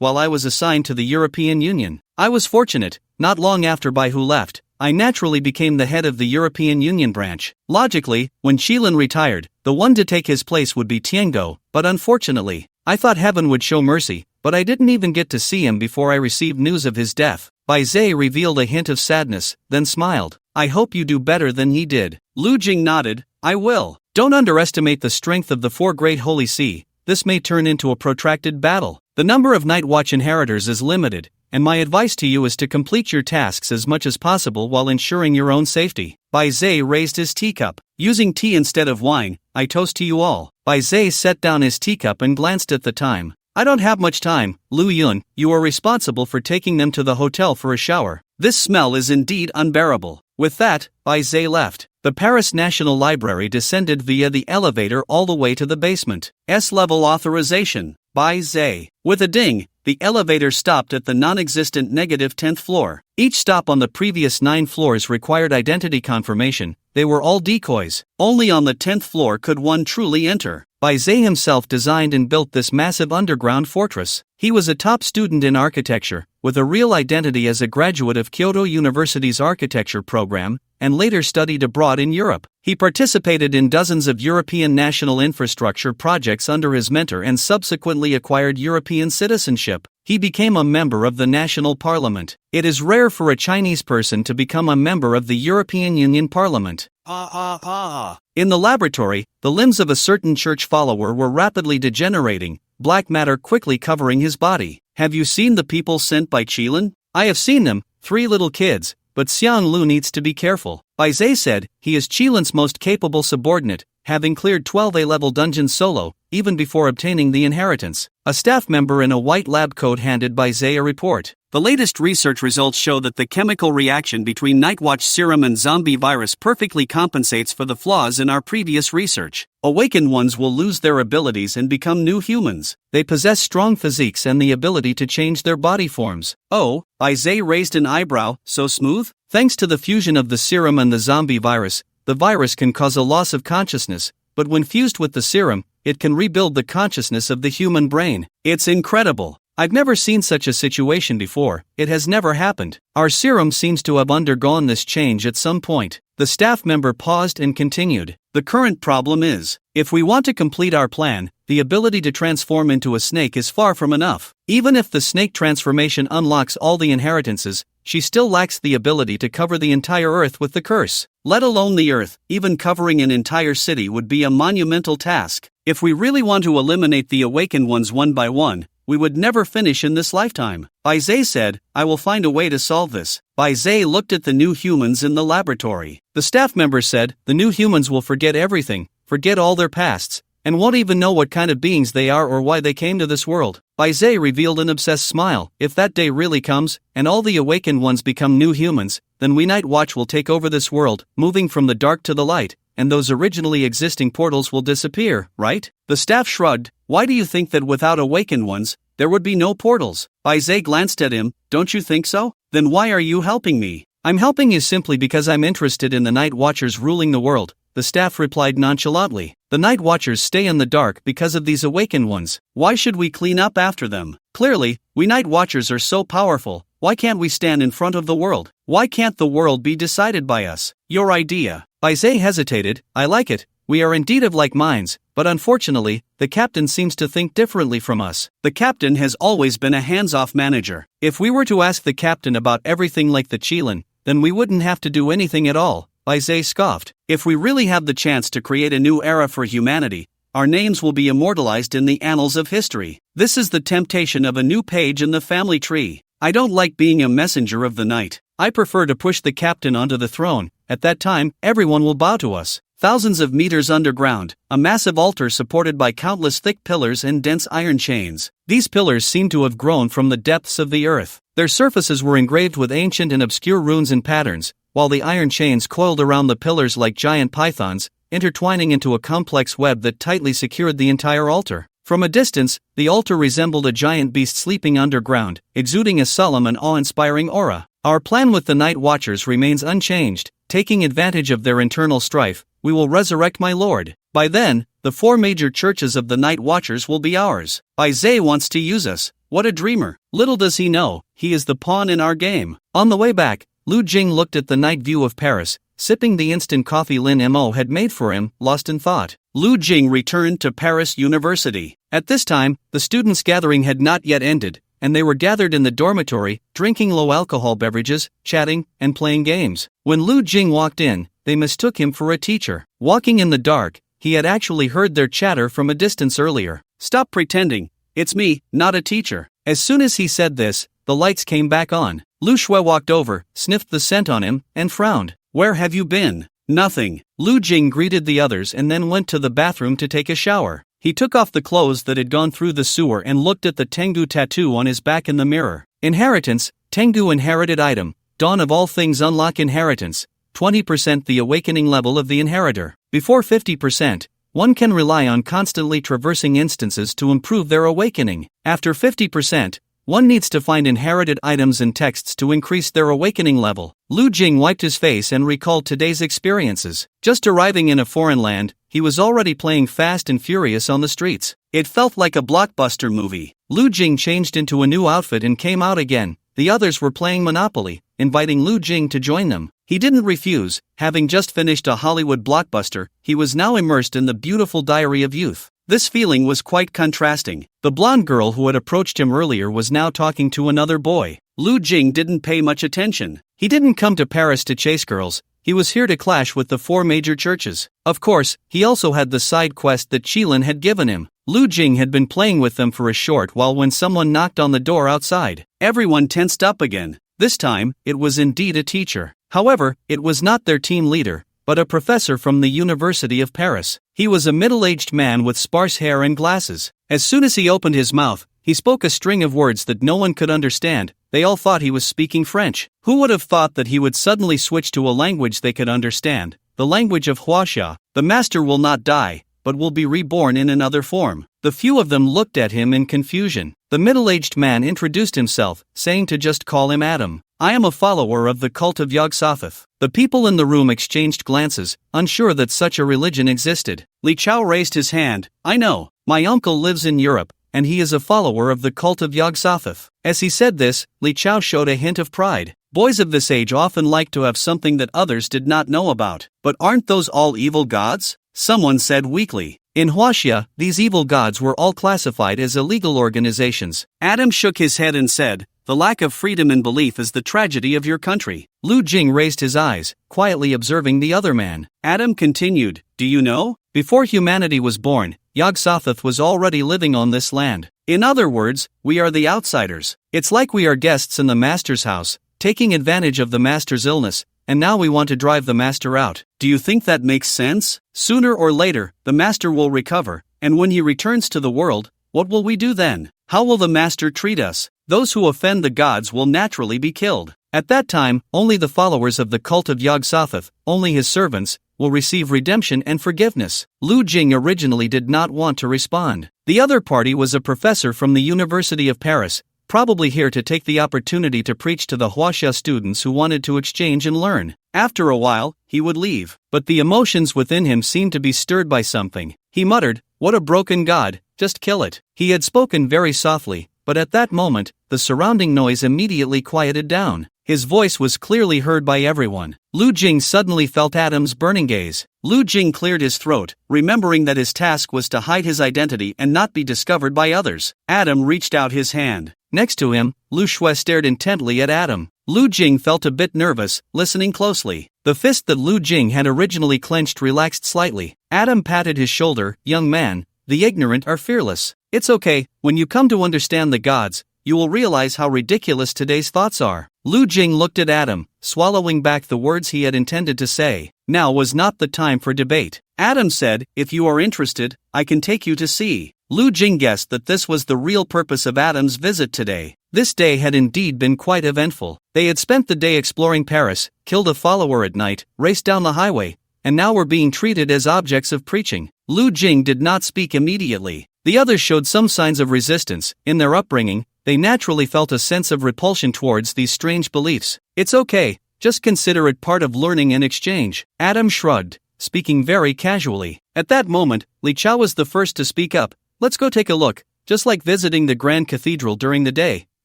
while I was assigned to the European Union. I was fortunate. Not long after Bai Hu left, I naturally became the head of the European Union branch. Logically, when Qilin retired, the one to take his place would be Tiango, but unfortunately, I thought heaven would show mercy, but I didn't even get to see him before I received news of his death. Bai Zhe revealed a hint of sadness, then smiled. I hope you do better than he did. Lu Jing nodded. I will. Don't underestimate the strength of the four great holy sea. This may turn into a protracted battle. The number of Night Watch inheritors is limited, and my advice to you is to complete your tasks as much as possible while ensuring your own safety. Bai Zhe raised his teacup. Using tea instead of wine, I toast to you all. Bai Zhe set down his teacup and glanced at the time. I don't have much time, Lu Yun. You are responsible for taking them to the hotel for a shower. This smell is indeed unbearable. With that, Bai Zhe left. The Paris National Library descended via the elevator all the way to the basement. S-level authorization. Bai Zhe. With a ding, the elevator stopped at the non-existent negative 10th floor. Each stop on the previous 9 floors required identity confirmation. They were all decoys. Only on the 10th floor could one truly enter. Bai Zhe himself designed and built this massive underground fortress. He was a top student in architecture, with a real identity as a graduate of Kyoto University's architecture program, and later studied abroad in Europe. He participated in dozens of European national infrastructure projects under his mentor and subsequently acquired European citizenship. He became a member of the national parliament. It is rare for a Chinese person to become a member of the European Union Parliament. In the laboratory, the limbs of a certain church follower were rapidly degenerating, black matter quickly covering his body. Have you seen the people sent by Qilin? I have seen them, 3 little kids, but Xiang Lu needs to be careful. Bai Zhe said, he is Qilin's most capable subordinate, having cleared 12 A-level dungeons solo, even before obtaining the inheritance. A staff member in a white lab coat handed Bai Zhe a report. The latest research results show that the chemical reaction between Nightwatch serum and zombie virus perfectly compensates for the flaws in our previous research. Awakened ones will lose their abilities and become new humans. They possess strong physiques and the ability to change their body forms. Oh, Bai Zhe raised an eyebrow, so smooth? Thanks to the fusion of the serum and the zombie virus, the virus can cause a loss of consciousness, but when fused with the serum, it can rebuild the consciousness of the human brain. It's incredible. I've never seen such a situation before. It has never happened. Our serum seems to have undergone this change at some point. The staff member paused and continued. The current problem is, if we want to complete our plan, the ability to transform into a snake is far from enough. Even if the snake transformation unlocks all the inheritances, she still lacks the ability to cover the entire earth with the curse. Let alone the earth, even covering an entire city would be a monumental task. If we really want to eliminate the awakened ones one by one, we would never finish in this lifetime. Bai Zhe said, I will find a way to solve this. Bai Zhe looked at the new humans in the laboratory. The staff member said, the new humans will forget everything, forget all their pasts, and won't even know what kind of beings they are or why they came to this world. Bai Zhe revealed an obsessed smile. If that day really comes, and all the awakened ones become new humans, then we Night Watch will take over this world, moving from the dark to the light, and those originally existing portals will disappear, right? The staff shrugged. Why do you think that without awakened ones, there would be no portals? Bai Zhe glanced at him. Don't you think so? Then why are you helping me? I'm helping you simply because I'm interested in the Night Watchers ruling the world, the staff replied nonchalantly. The Night Watchers stay in the dark because of these awakened ones. Why should we clean up after them? Clearly, we Night Watchers are so powerful. Why can't we stand in front of the world? Why can't the world be decided by us? Your idea. Bai Zhe hesitated. I like it. We are indeed of like minds, but unfortunately, the captain seems to think differently from us. The captain has always been a hands-off manager. If we were to ask the captain about everything like the Qilin, then we wouldn't have to do anything at all, Bai Zhe scoffed. If we really have the chance to create a new era for humanity, our names will be immortalized in the annals of history. This is the temptation of a new page in the family tree. I don't like being a messenger of the night. I prefer to push the captain onto the throne. At that time, everyone will bow to us. Thousands of meters underground, a massive altar supported by countless thick pillars and dense iron chains. These pillars seem to have grown from the depths of the earth. Their surfaces were engraved with ancient and obscure runes and patterns, while the iron chains coiled around the pillars like giant pythons, intertwining into a complex web that tightly secured the entire altar. From a distance, the altar resembled a giant beast sleeping underground, exuding a solemn and awe-inspiring aura. Our plan with the Night Watchers remains unchanged. Taking advantage of their internal strife, we will resurrect my lord. By then, the 4 major churches of the Night Watchers will be ours. Bai Zhe wants to use us. What a dreamer. Little does he know, he is the pawn in our game. On the way back, Lu Jing looked at the night view of Paris, sipping the instant coffee Lin Mo had made for him, lost in thought. Lu Jing returned to Paris University. At this time, the students' gathering had not yet ended, and they were gathered in the dormitory, drinking low-alcohol beverages, chatting, and playing games. When Lu Jing walked in, they mistook him for a teacher. Walking in the dark, he had actually heard their chatter from a distance earlier. "Stop pretending. It's me, not a teacher." As soon as he said this, the lights came back on. Lu Shui walked over, sniffed the scent on him, and frowned. "Where have you been?" "Nothing." Lu Jing greeted the others and then went to the bathroom to take a shower. He took off the clothes that had gone through the sewer and looked at the Tengu tattoo on his back in the mirror. Inheritance, Tengu inherited item, dawn of all things unlock inheritance, 20% the awakening level of the inheritor. Before 50%, one can rely on constantly traversing instances to improve their awakening. After 50%, one needs to find inherited items and texts to increase their awakening level. Lu Jing wiped his face and recalled today's experiences. Just arriving in a foreign land, he was already playing Fast and Furious on the streets. It felt like a blockbuster movie. Lu Jing changed into a new outfit and came out again. The others were playing Monopoly, inviting Lu Jing to join them. He didn't refuse. Having just finished a Hollywood blockbuster, he was now immersed in the beautiful diary of youth. This feeling was quite contrasting. The blonde girl who had approached him earlier was now talking to another boy. Lu Jing didn't pay much attention. He didn't come to Paris to chase girls. He was here to clash with the 4 major churches. Of course, he also had the side quest that Qilin had given him. Lu Jing had been playing with them for a short while when someone knocked on the door outside. Everyone tensed up again. This time, it was indeed a teacher. However, it was not their team leader, but a professor from the University of Paris. He was a middle-aged man with sparse hair and glasses. As soon as he opened his mouth, he spoke a string of words that no one could understand. They all thought he was speaking French. Who would have thought that he would suddenly switch to a language they could understand? The language of Huaxia. The master will not die, but will be reborn in another form. The few of them looked at him in confusion. The middle-aged man introduced himself, saying to just call him Adam. "I am a follower of the cult of Yog-Sothoth." The people in the room exchanged glances, unsure that such a religion existed. Li Chao raised his hand. "I know. My uncle lives in Europe, and he is a follower of the cult of Yog-Sothoth." As he said this, Li Chao showed a hint of pride. Boys of this age often like to have something that others did not know about. "But aren't those all evil gods?" someone said weakly. In Huaxia, these evil gods were all classified as illegal organizations. Adam shook his head and said, "The lack of freedom in belief is the tragedy of your country." Lu Jing raised his eyes, quietly observing the other man. Adam continued, "Do you know? Before humanity was born, Yog-Sothoth was already living on this land. In other words, we are the outsiders. It's like we are guests in the master's house, taking advantage of the master's illness, and now we want to drive the master out. Do you think that makes sense? Sooner or later, the master will recover, and when he returns to the world, what will we do then? How will the master treat us? Those who offend the gods will naturally be killed. At that time, only the followers of the cult of Yog-Sothoth, only his servants, will receive redemption and forgiveness." Lu Jing originally did not want to respond. The other party was a professor from the University of Paris, probably here to take the opportunity to preach to the Huaxia students who wanted to exchange and learn. After a while, he would leave. But the emotions within him seemed to be stirred by something. He muttered, "What a broken god, just kill it." He had spoken very softly, but at that moment, the surrounding noise immediately quieted down. His voice was clearly heard by everyone. Lu Jing suddenly felt Adam's burning gaze. Lu Jing cleared his throat, remembering that his task was to hide his identity and not be discovered by others. Adam reached out his hand. Next to him, Lu Shui stared intently at Adam. Lu Jing felt a bit nervous, listening closely. The fist that Lu Jing had originally clenched relaxed slightly. Adam patted his shoulder. "Young man, the ignorant are fearless. It's okay, when you come to understand the gods, you will realize how ridiculous today's thoughts are." Lu Jing looked at Adam, swallowing back the words he had intended to say. Now was not the time for debate. Adam said, "If you are interested, I can take you to see." Lu Jing guessed that this was the real purpose of Adam's visit today. This day had indeed been quite eventful. They had spent the day exploring Paris, killed a follower at night, raced down the highway, and now were being treated as objects of preaching. Lu Jing did not speak immediately. The others showed some signs of resistance. In their upbringing, they naturally felt a sense of repulsion towards these strange beliefs. "It's okay, just consider it part of learning and exchange." Adam shrugged, speaking very casually. At that moment, Li Chao was the first to speak up. "Let's go take a look, just like visiting the Grand Cathedral during the day.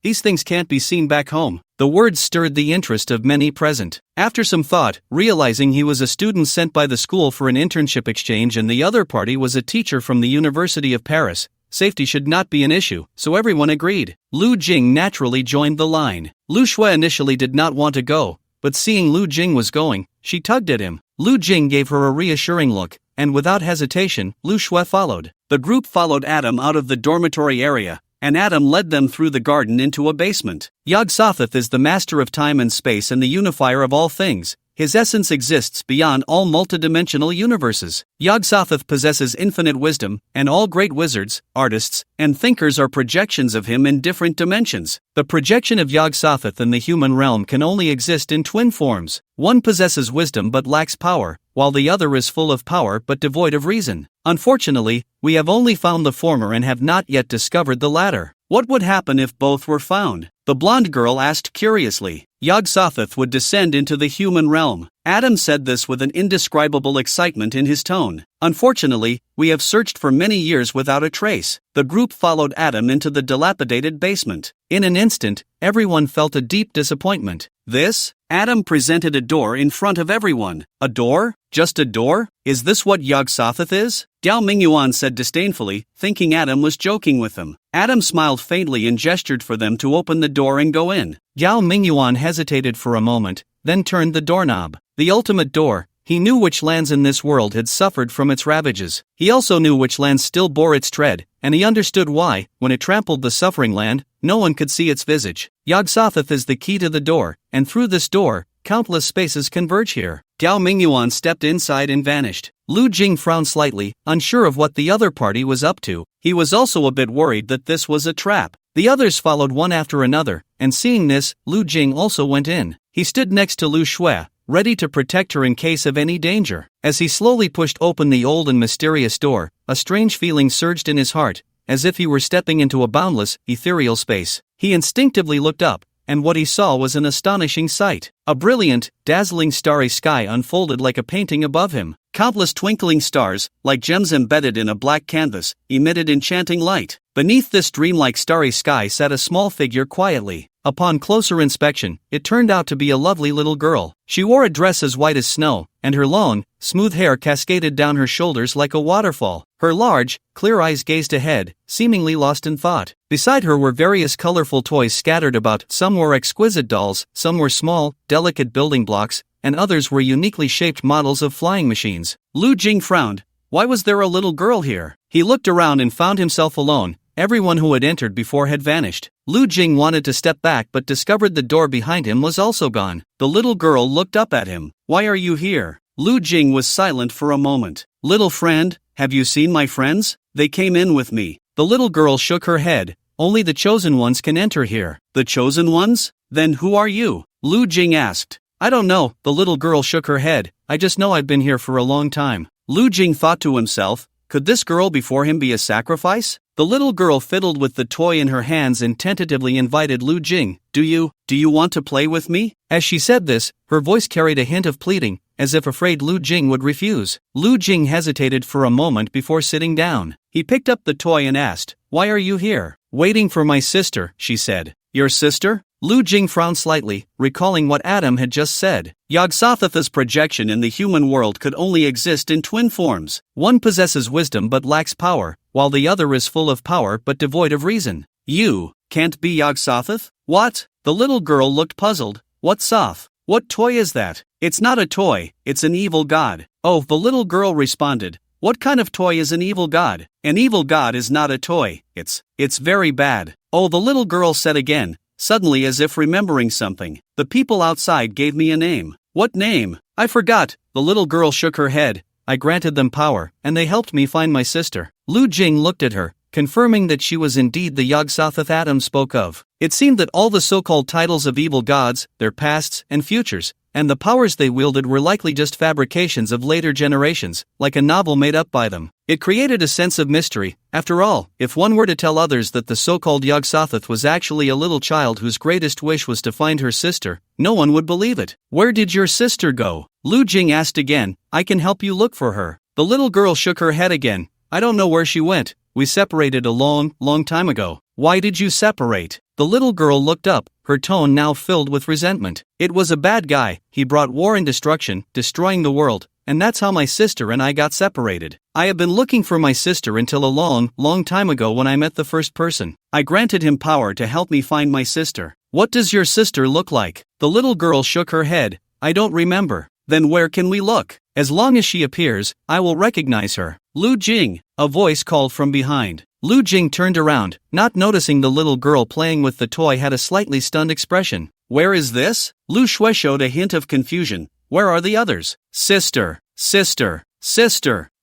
These things can't be seen back home. The words stirred the interest of many present. After some thought, realizing he was a student sent by the school for an internship exchange and the other party was a teacher from the University of Paris, safety should not be an issue, so everyone agreed. Lu Jing naturally joined the line. Lu Shui initially did not want to go, but seeing Lu Jing was going, she tugged at him. Lu Jing gave her a reassuring look, and without hesitation, Lu Shui followed. The group followed Adam out of the dormitory area, and Adam led them through the garden into a basement. Yog-Sothoth is the master of time and space and the unifier of all things. His essence exists beyond all multidimensional universes. Yog-Sothoth possesses infinite wisdom, and all great wizards, artists, and thinkers are projections of him in different dimensions. The projection of Yog-Sothoth in the human realm can only exist in twin forms. One possesses wisdom but lacks power, while the other is full of power but devoid of reason. Unfortunately, we have only found the former and have not yet discovered the latter. What would happen if both were found? The blonde girl asked curiously. Yog-Sothoth would descend into the human realm. Adam said this with an indescribable excitement in his tone. Unfortunately, we have searched for many years without a trace. The group followed Adam into the dilapidated basement. In an instant, everyone felt a deep disappointment. This? Adam presented a door in front of everyone. A door? Just a door? Is this what Yog-Sothoth is? Diao Mingyuan said disdainfully, thinking Adam was joking with them. Adam smiled faintly and gestured for them to open the door and go in. Diao Mingyuan hesitated for a moment, then turned the doorknob. The ultimate door. He knew which lands in this world had suffered from its ravages. He also knew which lands still bore its tread, and he understood why, when it trampled the suffering land, no one could see its visage. Yog-Sothoth is the key to the door, and through this door, countless spaces converge here. Diao Mingyuan stepped inside and vanished. Lu Jing frowned slightly, unsure of what the other party was up to. He was also a bit worried that this was a trap. The others followed one after another, and seeing this, Lu Jing also went in. He stood next to Lu Shui, ready to protect her in case of any danger. As he slowly pushed open the old and mysterious door, a strange feeling surged in his heart, as if he were stepping into a boundless, ethereal space. He instinctively looked up, and what he saw was an astonishing sight. A brilliant, dazzling starry sky unfolded like a painting above him. Countless twinkling stars, like gems embedded in a black canvas, emitted enchanting light. Beneath this dreamlike starry sky sat a small figure quietly. Upon closer inspection, it turned out to be a lovely little girl. She wore a dress as white as snow, and her long, smooth hair cascaded down her shoulders like a waterfall. Her large, clear eyes gazed ahead, seemingly lost in thought. Beside her were various colorful toys scattered about. Some were exquisite dolls, some were small, delicate building blocks, and others were uniquely shaped models of flying machines. Lu Jing frowned. Why was there a little girl here? He looked around and found himself alone. Everyone who had entered before had vanished. Lu Jing wanted to step back but discovered the door behind him was also gone. The little girl looked up at him. Why are you here? Lu Jing was silent for a moment. Little friend, have you seen my friends? They came in with me. The little girl shook her head. Only the chosen ones can enter here. The chosen ones? Then who are you? Lu Jing asked. I don't know, the little girl shook her head. I just know I've been here for a long time. Lu Jing thought to himself, could this girl before him be a sacrifice? The little girl fiddled with the toy in her hands and tentatively invited Lu Jing. Do you want to play with me? As she said this, her voice carried a hint of pleading, as if afraid Lu Jing would refuse. Lu Jing hesitated for a moment before sitting down. He picked up the toy and asked, why are you here? Waiting for my sister, she said. Your sister? Lu Jing frowned slightly, recalling what Adam had just said. Yog-Sothoth's projection in the human world could only exist in twin forms. One possesses wisdom but lacks power, while the other is full of power but devoid of reason. You can't be Yog-Sothoth? What? The little girl looked puzzled. What Soth? What toy is that? It's not a toy, it's an evil god. Oh, the little girl responded. What kind of toy is an evil god? An evil god is not a toy, it's very bad. Oh, the little girl said again, suddenly as if remembering something. The people outside gave me a name. What name? I forgot. The little girl shook her head. I granted them power, and they helped me find my sister. Lu Jing looked at her, confirming that she was indeed the Yog-Sothoth Adam spoke of. It seemed that all the so-called titles of evil gods, their pasts and futures, and the powers they wielded were likely just fabrications of later generations, like a novel made up by them. It created a sense of mystery. After all, if one were to tell others that the so-called Yog-Sothoth was actually a little child whose greatest wish was to find her sister, no one would believe it. Where did your sister go? Lu Jing asked again. I can help you look for her. The little girl shook her head again. I don't know where she went. We separated a long time ago. Why did you separate? The little girl looked up, her tone now filled with resentment. It was a bad guy, he brought war and destruction, destroying the world, and that's how my sister and I got separated. I have been looking for my sister until a long time ago when I met the first person. I granted him power to help me find my sister. What does your sister look like? The little girl shook her head. I don't remember. Then where can we look? As long as she appears, I will recognize her. Lu Jing, a voice called from behind. Lu Jing turned around, not noticing the little girl playing with the toy had a slightly stunned expression. Where is this? Lu Shui showed a hint of confusion. Where are the others? Sister.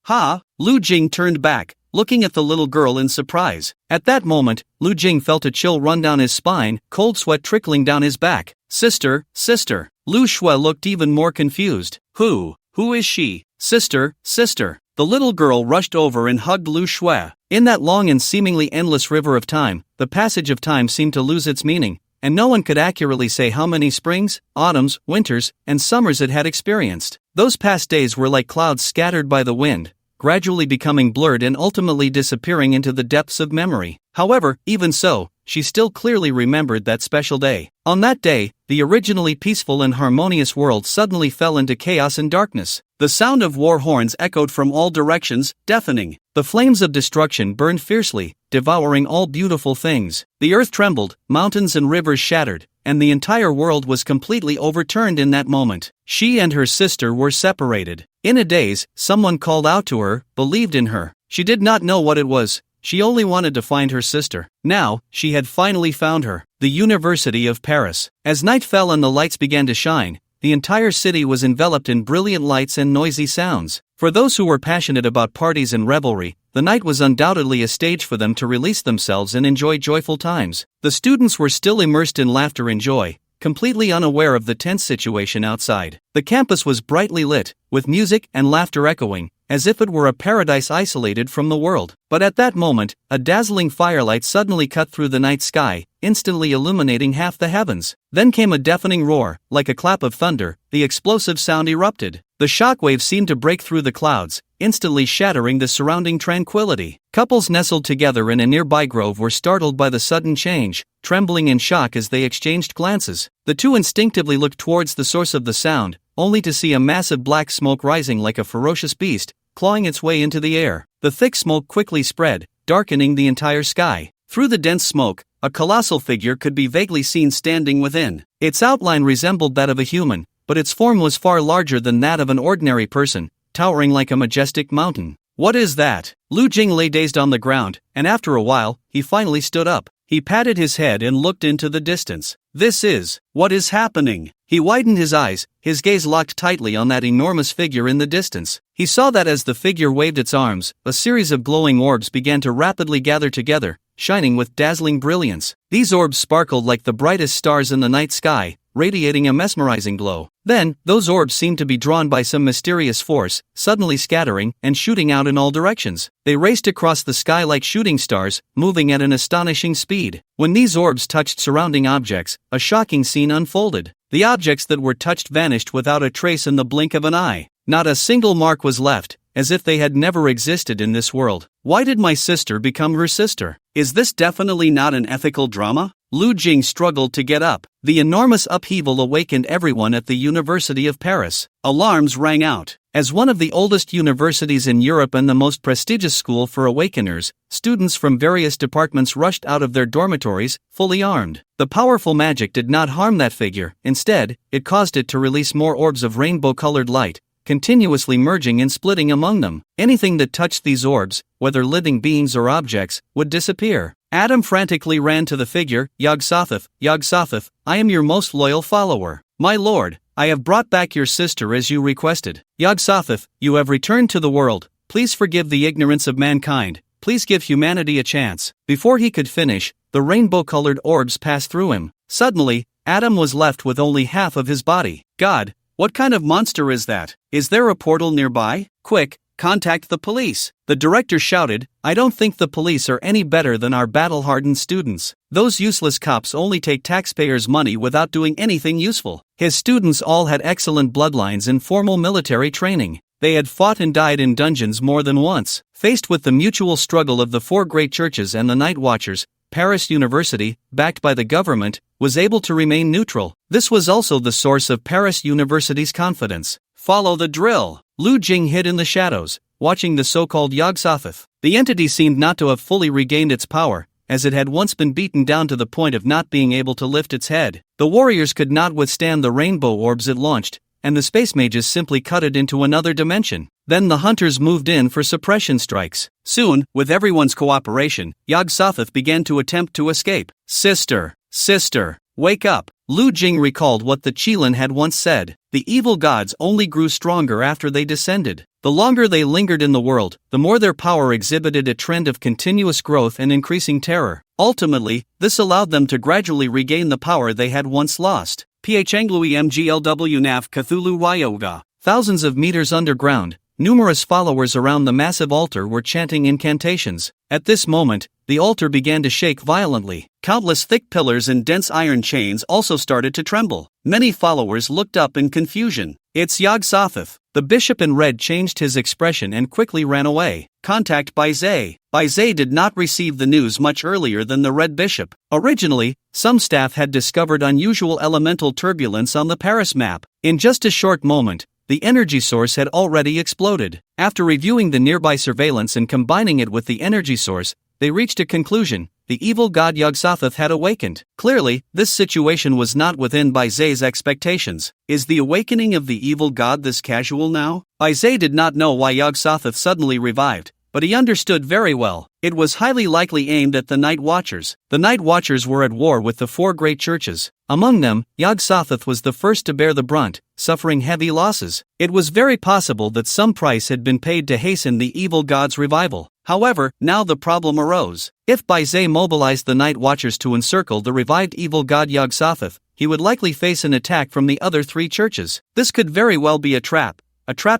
Ha! Lu Jing turned back, looking at the little girl in surprise. At that moment, Lu Jing felt a chill run down his spine, cold sweat trickling down his back. Sister. Lu Shui looked even more confused. Who is she? Sister. The little girl rushed over and hugged Lu Shui. In that long and seemingly endless river of time, the passage of time seemed to lose its meaning, and no one could accurately say how many springs, autumns, winters, and summers it had experienced. Those past days were like clouds scattered by the wind, gradually becoming blurred and ultimately disappearing into the depths of memory. However, even so, she still clearly remembered that special day. On that day, the originally peaceful and harmonious world suddenly fell into chaos and darkness. The sound of war horns echoed from all directions, deafening. The flames of destruction burned fiercely, devouring all beautiful things. The earth trembled, mountains and rivers shattered, and the entire world was completely overturned in that moment. She and her sister were separated. In a daze, someone called out to her, believed in her. She did not know what it was. She only wanted to find her sister. Now, she had finally found her. The University of Paris. As night fell and the lights began to shine, the entire city was enveloped in brilliant lights and noisy sounds. For those who were passionate about parties and revelry, the night was undoubtedly a stage for them to release themselves and enjoy joyful times. The students were still immersed in laughter and joy, completely unaware of the tense situation outside. The campus was brightly lit, with music and laughter echoing, as if it were a paradise isolated from the world. But at that moment, a dazzling firelight suddenly cut through the night sky, instantly illuminating half the heavens. Then came a deafening roar, like a clap of thunder. The explosive sound erupted. The shockwaves seemed to break through the clouds, instantly shattering the surrounding tranquility. Couples nestled together in a nearby grove were startled by the sudden change, trembling in shock as they exchanged glances. The two instinctively looked towards the source of the sound, only to see a massive black smoke rising like a ferocious beast, clawing its way into the air. The thick smoke quickly spread, darkening the entire sky. Through the dense smoke, a colossal figure could be vaguely seen standing within. Its outline resembled that of a human, but its form was far larger than that of an ordinary person, towering like a majestic mountain. What is that? Lu Jing lay dazed on the ground, and after a while, he finally stood up. He patted his head and looked into the distance. What is happening? He widened his eyes, his gaze locked tightly on that enormous figure in the distance. He saw that as the figure waved its arms, a series of glowing orbs began to rapidly gather together, shining with dazzling brilliance. These orbs sparkled like the brightest stars in the night sky, radiating a mesmerizing glow. Then, those orbs seemed to be drawn by some mysterious force, suddenly scattering and shooting out in all directions. They raced across the sky like shooting stars, moving at an astonishing speed. When these orbs touched surrounding objects, a shocking scene unfolded. The objects that were touched vanished without a trace in the blink of an eye. Not a single mark was left, as if they had never existed in this world. Why did my sister become her sister? Is this definitely not an ethical drama? Lu Jing struggled to get up. The enormous upheaval awakened everyone at the University of Paris. Alarms rang out. As one of the oldest universities in Europe and the most prestigious school for awakeners, students from various departments rushed out of their dormitories, fully armed. The powerful magic did not harm that figure. Instead, it caused it to release more orbs of rainbow-colored light, continuously merging and splitting among them. Anything that touched these orbs, whether living beings or objects, would disappear. Adam frantically ran to the figure. Yog-Sothoth, I am your most loyal follower. My lord, I have brought back your sister as you requested. Yog-Sothoth, you have returned to the world. Please forgive the ignorance of mankind. Please give humanity a chance. Before he could finish, the rainbow-colored orbs passed through him. Suddenly, Adam was left with only half of his body. God, what kind of monster is that? Is there a portal nearby? Quick, contact the police. The director shouted, I don't think the police are any better than our battle-hardened students. Those useless cops only take taxpayers' money without doing anything useful. His students all had excellent bloodlines and formal military training. They had fought and died in dungeons more than once. Faced with the mutual struggle of the four great churches and the night watchers, Paris University, backed by the government, was able to remain neutral. This was also the source of Paris University's confidence. Follow the drill. Lu Jing hid in the shadows, watching the so-called Yog-Sothoth. The entity seemed not to have fully regained its power, as it had once been beaten down to the point of not being able to lift its head. The warriors could not withstand the rainbow orbs it launched, and the space mages simply cut it into another dimension. Then the hunters moved in for suppression strikes. Soon, with everyone's cooperation, Yog-Sothoth began to attempt to escape. Sister, wake up. Lu Jing recalled what the Qilin had once said. The evil gods only grew stronger after they descended. The longer they lingered in the world, the more their power exhibited a trend of continuous growth and increasing terror. Ultimately, this allowed them to gradually regain the power they had once lost. Phnglui Mglw Nav Cthulhu Yoga. Thousands of meters underground, numerous followers around the massive altar were chanting incantations. At this moment, the altar began to shake violently. Countless thick pillars and dense iron chains also started to tremble. Many followers looked up in confusion. It's Yog-Sothoth. The bishop in red changed his expression and quickly ran away. Contact by Zay. Zay did not receive the news much earlier than the red bishop. Originally, some staff had discovered unusual elemental turbulence on the Paris map. In just a short moment, the energy source had already exploded. After reviewing the nearby surveillance and combining it with the energy source, they reached a conclusion: the evil god Yog-Sothoth had awakened. Clearly, this situation was not within Zay's expectations. Is the awakening of the evil god this casual now? Zay did not know why Yog-Sothoth suddenly revived, but he understood very well. It was highly likely aimed at the Night Watchers. The Night Watchers were at war with the four great churches. Among them, Yog-Sothoth was the first to bear the brunt, suffering heavy losses. It was very possible that some price had been paid to hasten the evil god's revival. However, now the problem arose. If Zay mobilized the Night Watchers to encircle the revived evil god Yog-Sothoth, he would likely face an attack from the other three churches. This could very well be a trap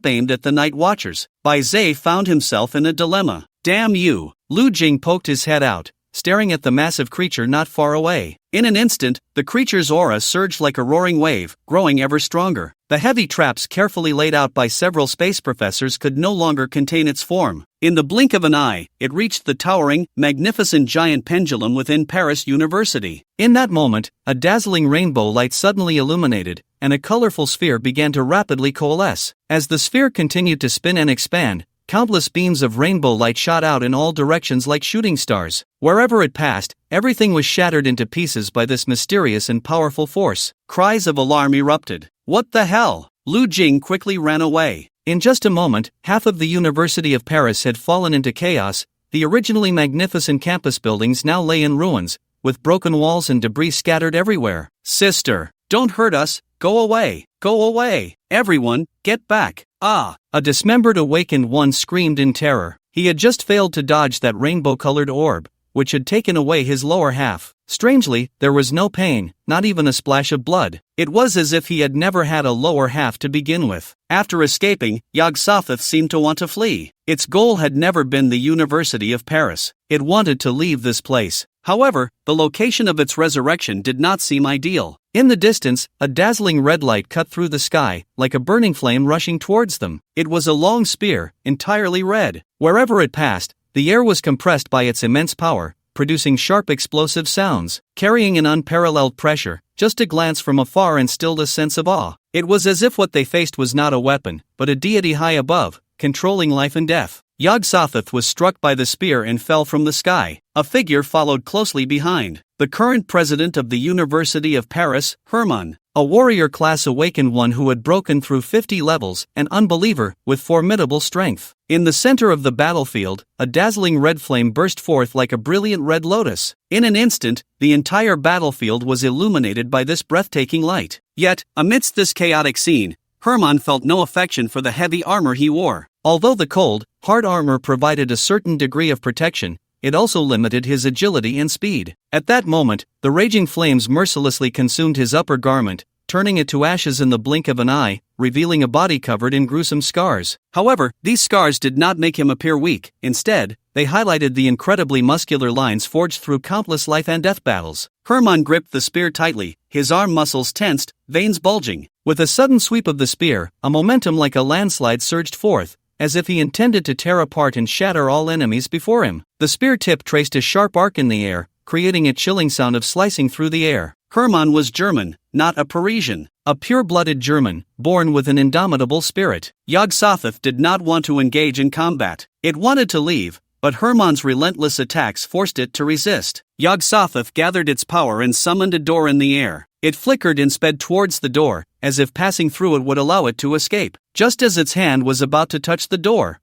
aimed at the Night Watchers. Zay found himself in a dilemma. Damn you! Lu Jing poked his head out, staring at the massive creature not far away. In an instant, the creature's aura surged like a roaring wave, growing ever stronger. The heavy traps carefully laid out by several space professors could no longer contain its form. In the blink of an eye, it reached the towering, magnificent giant pendulum within Paris University. In that moment, a dazzling rainbow light suddenly illuminated, and a colorful sphere began to rapidly coalesce. As the sphere continued to spin and expand, countless beams of rainbow light shot out in all directions like shooting stars. Wherever it passed, everything was shattered into pieces by this mysterious and powerful force. Cries of alarm erupted. What the hell? Lu Jing quickly ran away. In just a moment, half of the University of Paris had fallen into chaos. The originally magnificent campus buildings now lay in ruins, with broken walls and debris scattered everywhere. Sister, don't hurt us. Go away. Go away. Everyone, get back. Ah! A dismembered awakened one screamed in terror. He had just failed to dodge that rainbow-colored orb, which had taken away his lower half. Strangely, there was no pain, not even a splash of blood. It was as if he had never had a lower half to begin with. After escaping, Yog-Sothoth seemed to want to flee. Its goal had never been the University of Paris. It wanted to leave this place. However, the location of its resurrection did not seem ideal. In the distance, a dazzling red light cut through the sky, like a burning flame rushing towards them. It was a long spear, entirely red. Wherever it passed, the air was compressed by its immense power, producing sharp explosive sounds. Carrying an unparalleled pressure, just a glance from afar instilled a sense of awe. It was as if what they faced was not a weapon, but a deity high above, controlling life and death. Yog-Sothoth was struck by the spear and fell from the sky. A figure followed closely behind. The current president of the University of Paris, Hermann, a warrior-class awakened one who had broken through 50 levels, an unbeliever, with formidable strength. In the center of the battlefield, a dazzling red flame burst forth like a brilliant red lotus. In an instant, the entire battlefield was illuminated by this breathtaking light. Yet, amidst this chaotic scene, Hermann felt no affection for the heavy armor he wore. Although the cold, hard armor provided a certain degree of protection, it also limited his agility and speed. At that moment, the raging flames mercilessly consumed his upper garment, turning it to ashes in the blink of an eye, revealing a body covered in gruesome scars. However, these scars did not make him appear weak. Instead, they highlighted the incredibly muscular lines forged through countless life and death battles. Hermann gripped the spear tightly, his arm muscles tensed, veins bulging. With a sudden sweep of the spear, a momentum like a landslide surged forth, as if he intended to tear apart and shatter all enemies before him. The spear tip traced a sharp arc in the air, creating a chilling sound of slicing through the air. Hermann was German, not a Parisian. A pure-blooded German, born with an indomitable spirit. Yog-Sothoth did not want to engage in combat. It wanted to leave, but Hermann's relentless attacks forced it to resist. Yog-Sothoth gathered its power and summoned a door in the air. It flickered and sped towards the door, as if passing through it would allow it to escape. Just as its hand was about to touch the door,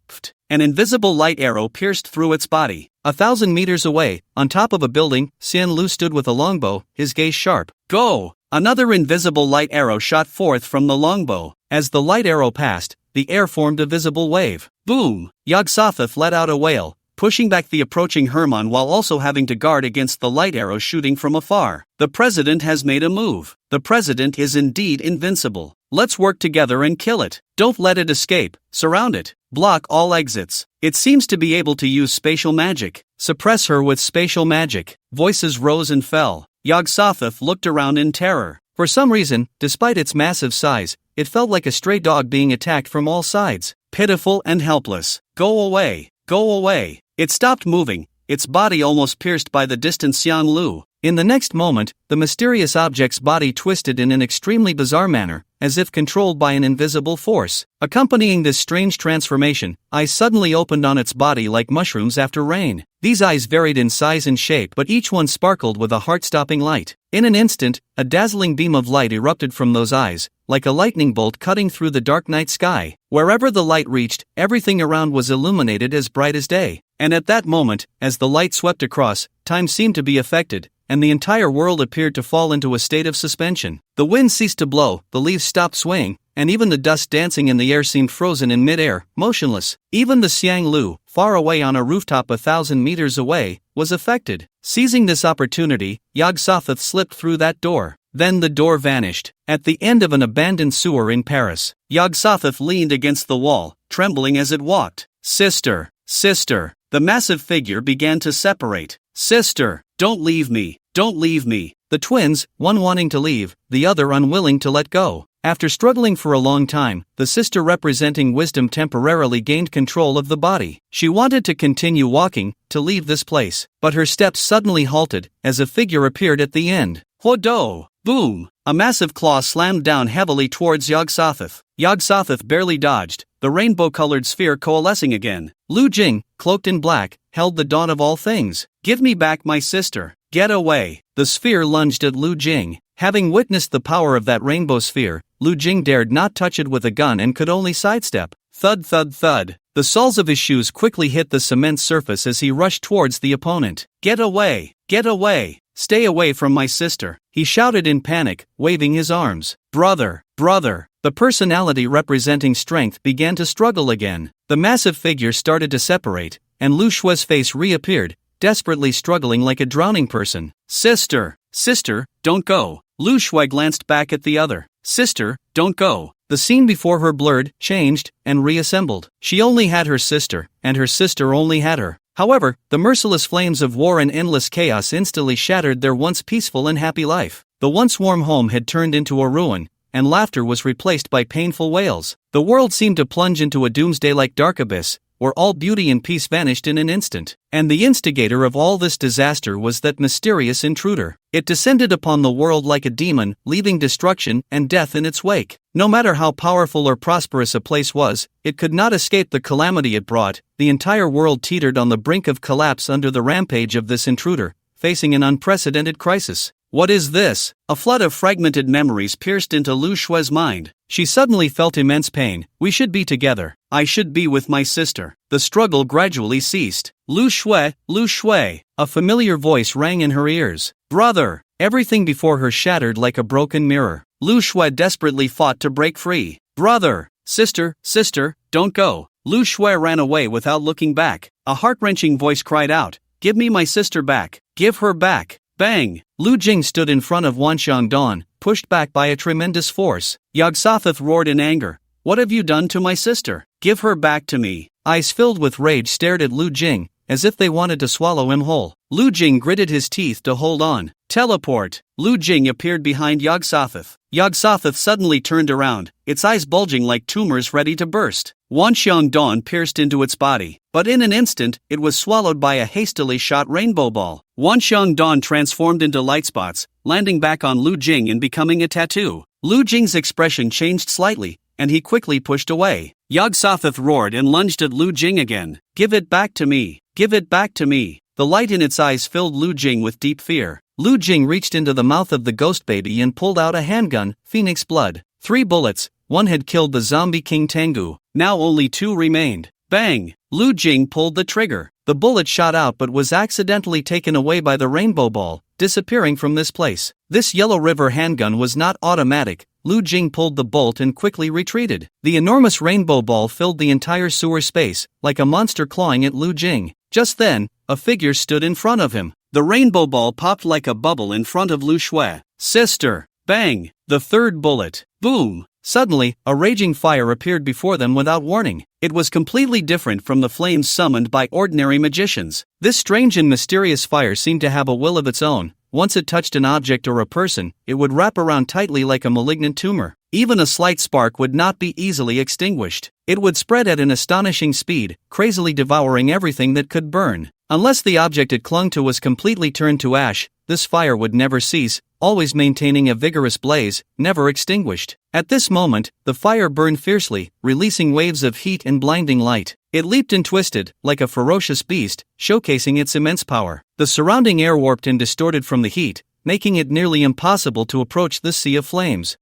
an invisible light arrow pierced through its body. 1,000 meters away, on top of a building, Xian Lu stood with a longbow, his gaze sharp. Go! Another invisible light arrow shot forth from the longbow. As the light arrow passed, the air formed a visible wave. Boom! Yog-Sothoth let out a wail, pushing back the approaching Hermann while also having to guard against the light arrow shooting from afar. The president has made a move. The president is indeed invincible. Let's work together and kill it. Don't let it escape. Surround it. Block all exits. It seems to be able to use spatial magic. Suppress her with spatial magic. Voices rose and fell. Yog-Sothoth looked around in terror. For some reason, despite its massive size, it felt like a stray dog being attacked from all sides. Pitiful and helpless. Go away. Go away. It stopped moving, its body almost pierced by the distant Xian Lu. In the next moment, the mysterious object's body twisted in an extremely bizarre manner, as if controlled by an invisible force. Accompanying this strange transformation, eyes suddenly opened on its body like mushrooms after rain. These eyes varied in size and shape, but each one sparkled with a heart-stopping light. In an instant, a dazzling beam of light erupted from those eyes, like a lightning bolt cutting through the dark night sky. Wherever the light reached, everything around was illuminated as bright as day. And at that moment, as the light swept across, time seemed to be affected, and the entire world appeared to fall into a state of suspension. The wind ceased to blow, the leaves stopped swaying, and even the dust dancing in the air seemed frozen in mid-air, motionless. Even the Xiang Lu, far away on a rooftop 1,000 meters away, was affected. Seizing this opportunity, Yog-Sothoth slipped through that door. Then the door vanished. At the end of an abandoned sewer in Paris, Yog-Sothoth leaned against the wall, trembling as it walked. Sister, sister. The massive figure began to separate. Sister, don't leave me, don't leave me. The twins, one wanting to leave, the other unwilling to let go. After struggling for a long time, the sister representing wisdom temporarily gained control of the body. She wanted to continue walking, to leave this place, but her steps suddenly halted, as a figure appeared at the end. Hodo! Boom! A massive claw slammed down heavily towards Yog-Sothoth. Yog-Sothoth barely dodged, the rainbow-colored sphere coalescing again. Lu Jing, cloaked in black, held the dawn of all things. Give me back my sister. Get away. The sphere lunged at Lu Jing. Having witnessed the power of that rainbow sphere, Lu Jing dared not touch it with a gun and could only sidestep. Thud thud thud. The soles of his shoes quickly hit the cement surface as he rushed towards the opponent. Get away! Get away! Stay away from my sister, he shouted in panic, waving his arms. Brother, brother. The personality representing strength began to struggle again. The massive figure started to separate, and Lu Shue's face reappeared, desperately struggling like a drowning person. Sister, sister, don't go. Lu Shue glanced back at the other. Sister, don't go. The scene before her blurred, changed, and reassembled. She only had her sister, and her sister only had her. However, the merciless flames of war and endless chaos instantly shattered their once peaceful and happy life. The once warm home had turned into a ruin, and laughter was replaced by painful wails. The world seemed to plunge into a doomsday-like dark abyss, where all beauty and peace vanished in an instant. And the instigator of all this disaster was that mysterious intruder. It descended upon the world like a demon, leaving destruction and death in its wake. No matter how powerful or prosperous a place was, it could not escape the calamity it brought. The entire world teetered on the brink of collapse under the rampage of this intruder, facing an unprecedented crisis. What is this? A flood of fragmented memories pierced into Lu Shue's mind. She suddenly felt immense pain. We should be together. I should be with my sister. The struggle gradually ceased. Lu Shue, Lu Shue. A familiar voice rang in her ears. Brother! Everything before her shattered like a broken mirror. Lu Shue desperately fought to break free. Brother! Sister, sister, don't go. Lu Shue ran away without looking back. A heart-wrenching voice cried out. Give me my sister back. Give her back. Bang! Lu Jing stood in front of Wanxiang Dan, pushed back by a tremendous force. Yog-Sothoth roared in anger. What have you done to my sister? Give her back to me. Eyes filled with rage stared at Lu Jing, as if they wanted to swallow him whole. Lu Jing gritted his teeth to hold on. Teleport! Lu Jing appeared behind Yog-Sothoth. Yog-Sothoth suddenly turned around, its eyes bulging like tumors ready to burst. Wanxiang Dawn pierced into its body, but in an instant, it was swallowed by a hastily shot rainbow ball. Wanxiang Dawn transformed into light spots, landing back on Lu Jing and becoming a tattoo. Lu Jing's expression changed slightly, and he quickly pushed away. Yog-Sothoth roared and lunged at Lu Jing again. "Give it back to me! Give it back to me!" The light in its eyes filled Lu Jing with deep fear. Lu Jing reached into the mouth of the ghost baby and pulled out a handgun, Phoenix Blood. 3 bullets, one had killed the zombie King Tengu. Now only 2 remained. Bang! Lu Jing pulled the trigger. The bullet shot out but was accidentally taken away by the rainbow ball, disappearing from this place. This Yellow River handgun was not automatic. Lu Jing pulled the bolt and quickly retreated. The enormous rainbow ball filled the entire sewer space, like a monster clawing at Lu Jing. Just then, a figure stood in front of him. The rainbow ball popped like a bubble in front of Lu Shui. "Sister!" Bang! The 3rd bullet. Boom! Suddenly, a raging fire appeared before them without warning. It was completely different from the flames summoned by ordinary magicians. This strange and mysterious fire seemed to have a will of its own. Once it touched an object or a person, it would wrap around tightly like a malignant tumor. Even a slight spark would not be easily extinguished. It would spread at an astonishing speed, crazily devouring everything that could burn. Unless the object it clung to was completely turned to ash, this fire would never cease, always maintaining a vigorous blaze, never extinguished. At this moment, the fire burned fiercely, releasing waves of heat and blinding light. It leaped and twisted, like a ferocious beast, showcasing its immense power. The surrounding air warped and distorted from the heat, making it nearly impossible to approach this sea of flames.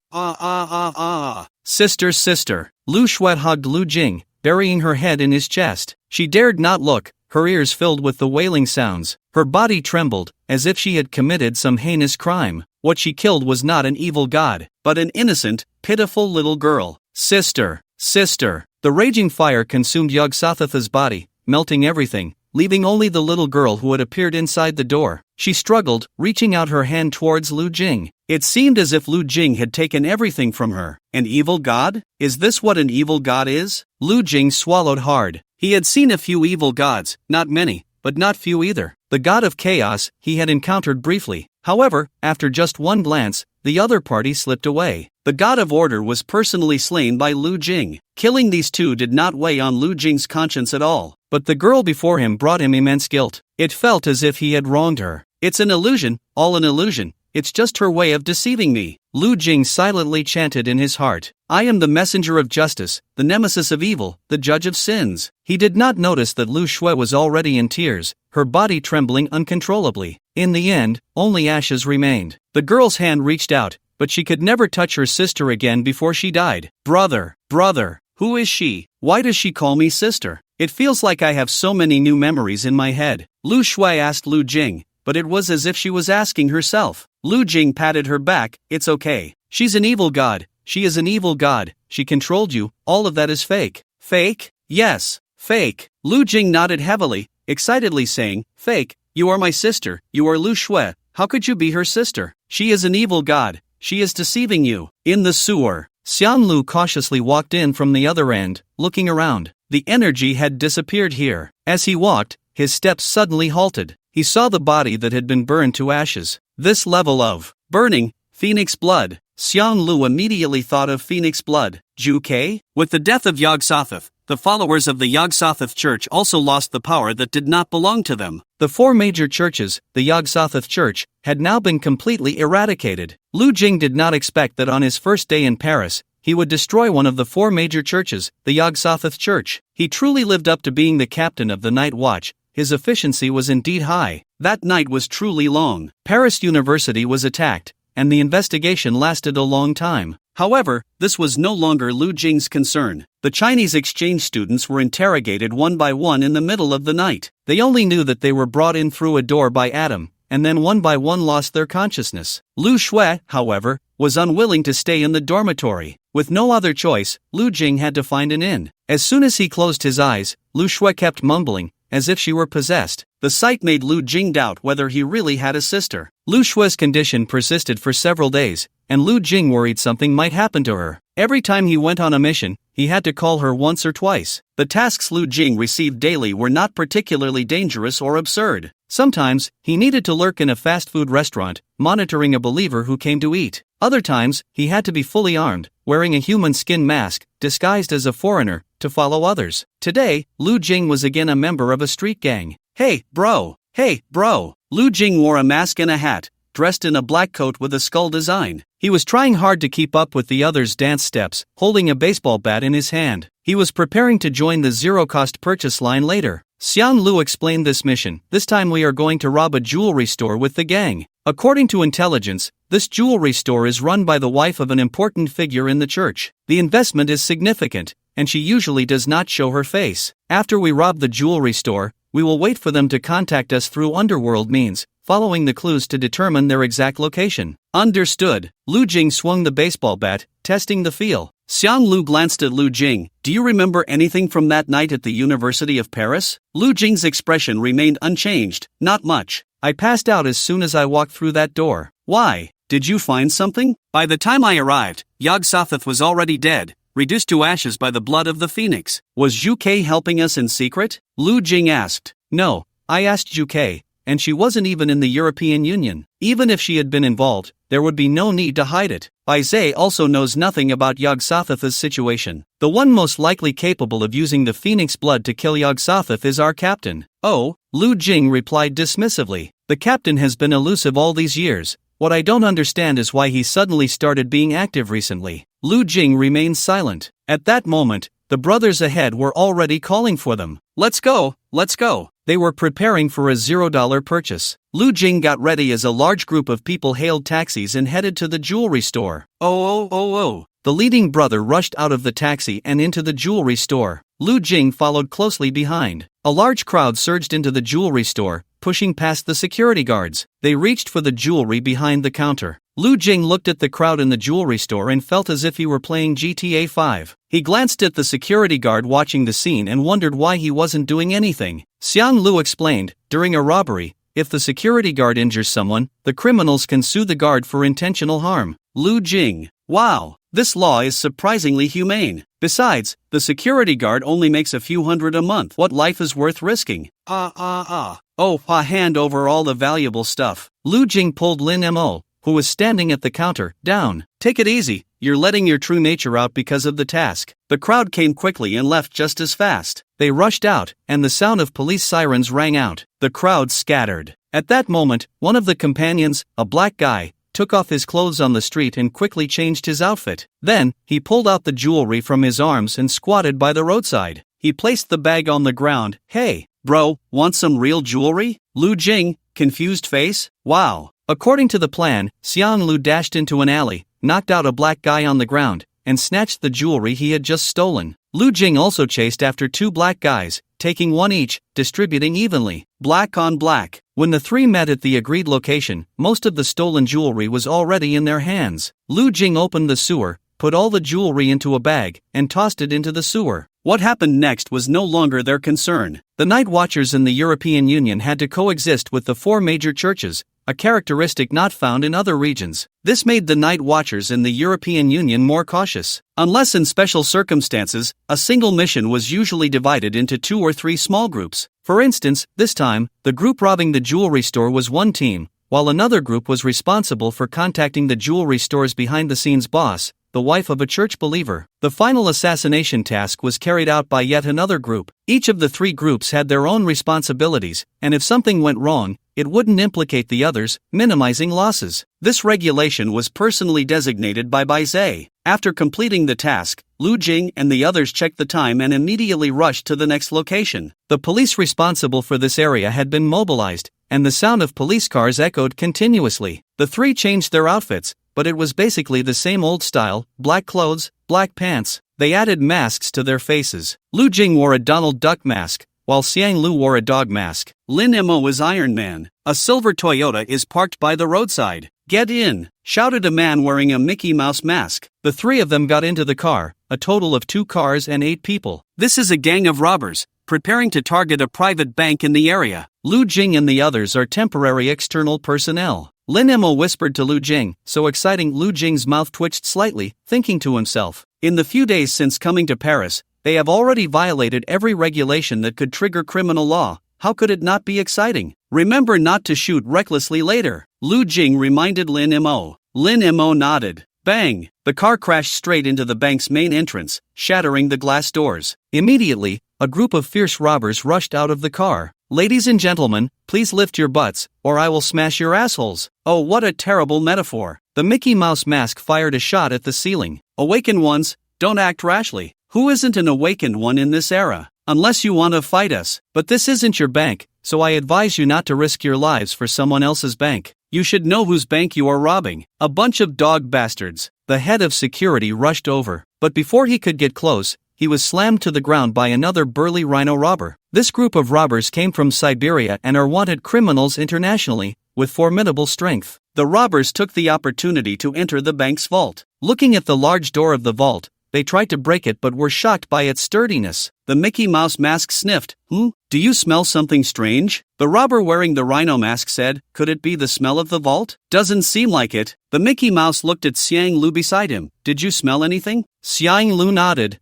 Sister, sister! Lu Shui hugged Lu Jing, burying her head in his chest. She dared not look, her ears filled with the wailing sounds. Her body trembled, as if she had committed some heinous crime. What she killed was not an evil god, but an innocent, pitiful little girl. Sister! Sister! The raging fire consumed Yog-Sothoth's body, melting everything, leaving only the little girl who had appeared inside the door. She struggled, reaching out her hand towards Lu Jing. It seemed as if Lu Jing had taken everything from her. An evil god? Is this what an evil god is? Lu Jing swallowed hard. He had seen a few evil gods, not many, but not few either. The god of chaos he had encountered briefly. However, after just one glance, the other party slipped away. The god of order was personally slain by Lu Jing. Killing these two did not weigh on Lu Jing's conscience at all, but the girl before him brought him immense guilt. It felt as if he had wronged her. "It's an illusion, all an illusion. It's just her way of deceiving me," Lu Jing silently chanted in his heart. "I am the messenger of justice, the nemesis of evil, the judge of sins." He did not notice that Lu Shui was already in tears, her body trembling uncontrollably. In the end, only ashes remained. The girl's hand reached out, but she could never touch her sister again before she died. Brother, brother, who is she? Why does she call me sister? It feels like I have so many new memories in my head. Lu Shui asked Lu Jing, but it was as if she was asking herself. Lu Jing patted her back. "It's okay. She's an evil god. She is an evil god. She controlled you. All of that is fake." "Fake? Yes, fake." Lu Jing nodded heavily, excitedly saying, "Fake? You are my sister. You are Lu Shui. How could you be her sister? She is an evil god. She is deceiving you." In the sewer, Xian Lu cautiously walked in from the other end, looking around. The energy had disappeared here. As he walked, his steps suddenly halted. He saw the body that had been burned to ashes. This level of burning, Phoenix blood. Xian Lu immediately thought of Phoenix blood. Juke? With the death of Yog-Sothoth, the followers of the Yog-Sothoth church also lost the power that did not belong to them. The 4 major churches, the Yog-Sothoth church, had now been completely eradicated. Lu Jing did not expect that on his first day in Paris, he would destroy one of the 4 major churches, the Yog-Sothoth church. He truly lived up to being the captain of the night watch. His efficiency was indeed high. That night was truly long. Paris University was attacked, and the investigation lasted a long time. However, this was no longer Lu Jing's concern. The Chinese exchange students were interrogated one by one in the middle of the night. They only knew that they were brought in through a door by Adam, and then one by one lost their consciousness. Lu Shui, however, was unwilling to stay in the dormitory. With no other choice, Lu Jing had to find an inn. As soon as he closed his eyes, Lu Shui kept mumbling, as if she were possessed. The sight made Lu Jing doubt whether he really had a sister. Lu Shui's condition persisted for several days, and Lu Jing worried something might happen to her. Every time he went on a mission, he had to call her once or twice. The tasks Lu Jing received daily were not particularly dangerous or absurd. Sometimes, he needed to lurk in a fast food restaurant, monitoring a believer who came to eat. Other times, he had to be fully armed, wearing a human skin mask, disguised as a foreigner, to follow others. Today, Lu Jing was again a member of a street gang. Hey, bro! Hey, bro! Lu Jing wore a mask and a hat, dressed in a black coat with a skull design. He was trying hard to keep up with the others' dance steps, holding a baseball bat in his hand. He was preparing to join the zero-cost purchase line later. Xiang Lu explained this mission. This time we are going to rob a jewelry store with the gang. According to intelligence, this jewelry store is run by the wife of an important figure in the church. The investment is significant, and she usually does not show her face. After we rob the jewelry store, we will wait for them to contact us through underworld means, following the clues to determine their exact location. Understood. Lu Jing swung the baseball bat, testing the feel. Xiang Lu glanced at Lu Jing. Do you remember anything from that night at the University of Paris? Lu Jing's expression remained unchanged. Not much. I passed out as soon as I walked through that door. Why? Did you find something? By the time I arrived, Yog Sothoth was already dead, reduced to ashes by the blood of the phoenix. Was Zhu Kei helping us in secret? Lu Jing asked. No, I asked Zhu Kei, and she wasn't even in the European Union. Even if she had been involved, there would be no need to hide it. Bai Zhe also knows nothing about Yog Sothoth's situation. The one most likely capable of using the phoenix blood to kill Yog Sothoth is our captain. Oh, Lu Jing replied dismissively. The captain has been elusive all these years. What I don't understand is why he suddenly started being active recently. Lu Jing remained silent. At that moment, the brothers ahead were already calling for them. Let's go, let's go. They were preparing for a $0 purchase. Lu Jing got ready as a large group of people hailed taxis and headed to the jewelry store. Oh. The leading brother rushed out of the taxi and into the jewelry store. Lu Jing followed closely behind. A large crowd surged into the jewelry store, pushing past the security guards. They reached for the jewelry behind the counter. Lu Jing looked at the crowd in the jewelry store and felt as if he were playing GTA 5. He glanced at the security guard watching the scene and wondered why he wasn't doing anything. Xiang Lu explained, during a robbery, if the security guard injures someone, the criminals can sue the guard for intentional harm. Lu Jing. Wow, this law is surprisingly humane. Besides, the security guard only makes a few hundred a month. What life is worth risking? Oh, hand over all the valuable stuff. Lu Jing pulled Lin Mo, who was standing at the counter, down. Take it easy, you're letting your true nature out because of the task. The crowd came quickly and left just as fast. They rushed out, and the sound of police sirens rang out. The crowd scattered. At that moment, one of the companions, a black guy, took off his clothes on the street and quickly changed his outfit. Then, he pulled out the jewelry from his arms and squatted by the roadside. He placed the bag on the ground. Hey, bro, want some real jewelry? Lu Jing, confused face. Wow. According to the plan, Xiang Lu dashed into an alley, knocked out a black guy on the ground, and snatched the jewelry he had just stolen. Lu Jing also chased after two black guys, taking one each, distributing evenly. Black on black. When the three met at the agreed location, most of the stolen jewelry was already in their hands. Lu Jing opened the sewer, put all the jewelry into a bag, and tossed it into the sewer. What happened next was no longer their concern. The Night Watchers in the European Union had to coexist with the four major churches, a characteristic not found in other regions. This made the Night Watchers in the European Union more cautious. Unless in special circumstances, a single mission was usually divided into 2 or 3 small groups. For instance, this time, the group robbing the jewelry store was one team, while another group was responsible for contacting the jewelry store's behind-the-scenes boss, the wife of a church believer. The final assassination task was carried out by yet another group. Each of the 3 groups had their own responsibilities, and if something went wrong, it wouldn't implicate the others, minimizing losses. This regulation was personally designated by Bai Zhe. After completing the task, Lu Jing and the others checked the time and immediately rushed to the next location. The police responsible for this area had been mobilized, and the sound of police cars echoed continuously. The 3 changed their outfits, but it was basically the same old style: black clothes, black pants. They added masks to their faces. Lu Jing wore a Donald Duck mask, while Xiang Lu wore a dog mask. Lin Mo was Iron Man. A silver Toyota is parked by the roadside. Get in, shouted a man wearing a Mickey Mouse mask. The 3 of them got into the car, a total of 2 cars and 8 people. This is a gang of robbers, preparing to target a private bank in the area. Lu Jing and the others are temporary external personnel. Lin Mo whispered to Lu Jing, so exciting Lu Jing's mouth twitched slightly, thinking to himself, In the few days since coming to Paris, they have already violated every regulation that could trigger criminal law. How could it not be exciting? Remember not to shoot recklessly later, Lu Jing reminded Lin Mo. Lin Mo nodded. Bang! The car crashed straight into the bank's main entrance, shattering the glass doors. Immediately, a group of fierce robbers rushed out of the car. Ladies and gentlemen, please lift your butts, or I will smash your assholes. Oh, what a terrible metaphor. The Mickey Mouse mask fired a shot at the ceiling. Awakened ones, don't act rashly. Who isn't an awakened one in this era? Unless you want to fight us. But this isn't your bank, so I advise you not to risk your lives for someone else's bank. You should know whose bank you are robbing. A bunch of dog bastards. The head of security rushed over, but before he could get close, he was slammed to the ground by another burly rhino robber. This group of robbers came from Siberia and are wanted criminals internationally, with formidable strength. The robbers took the opportunity to enter the bank's vault. Looking at the large door of the vault, they tried to break it but were shocked by its sturdiness. The Mickey Mouse mask sniffed. Do you smell something strange? The robber wearing the rhino mask said, could it be the smell of the vault? Doesn't seem like it. The Mickey Mouse looked at Xiang Lu beside him. Did you smell anything? Xiang Lu nodded.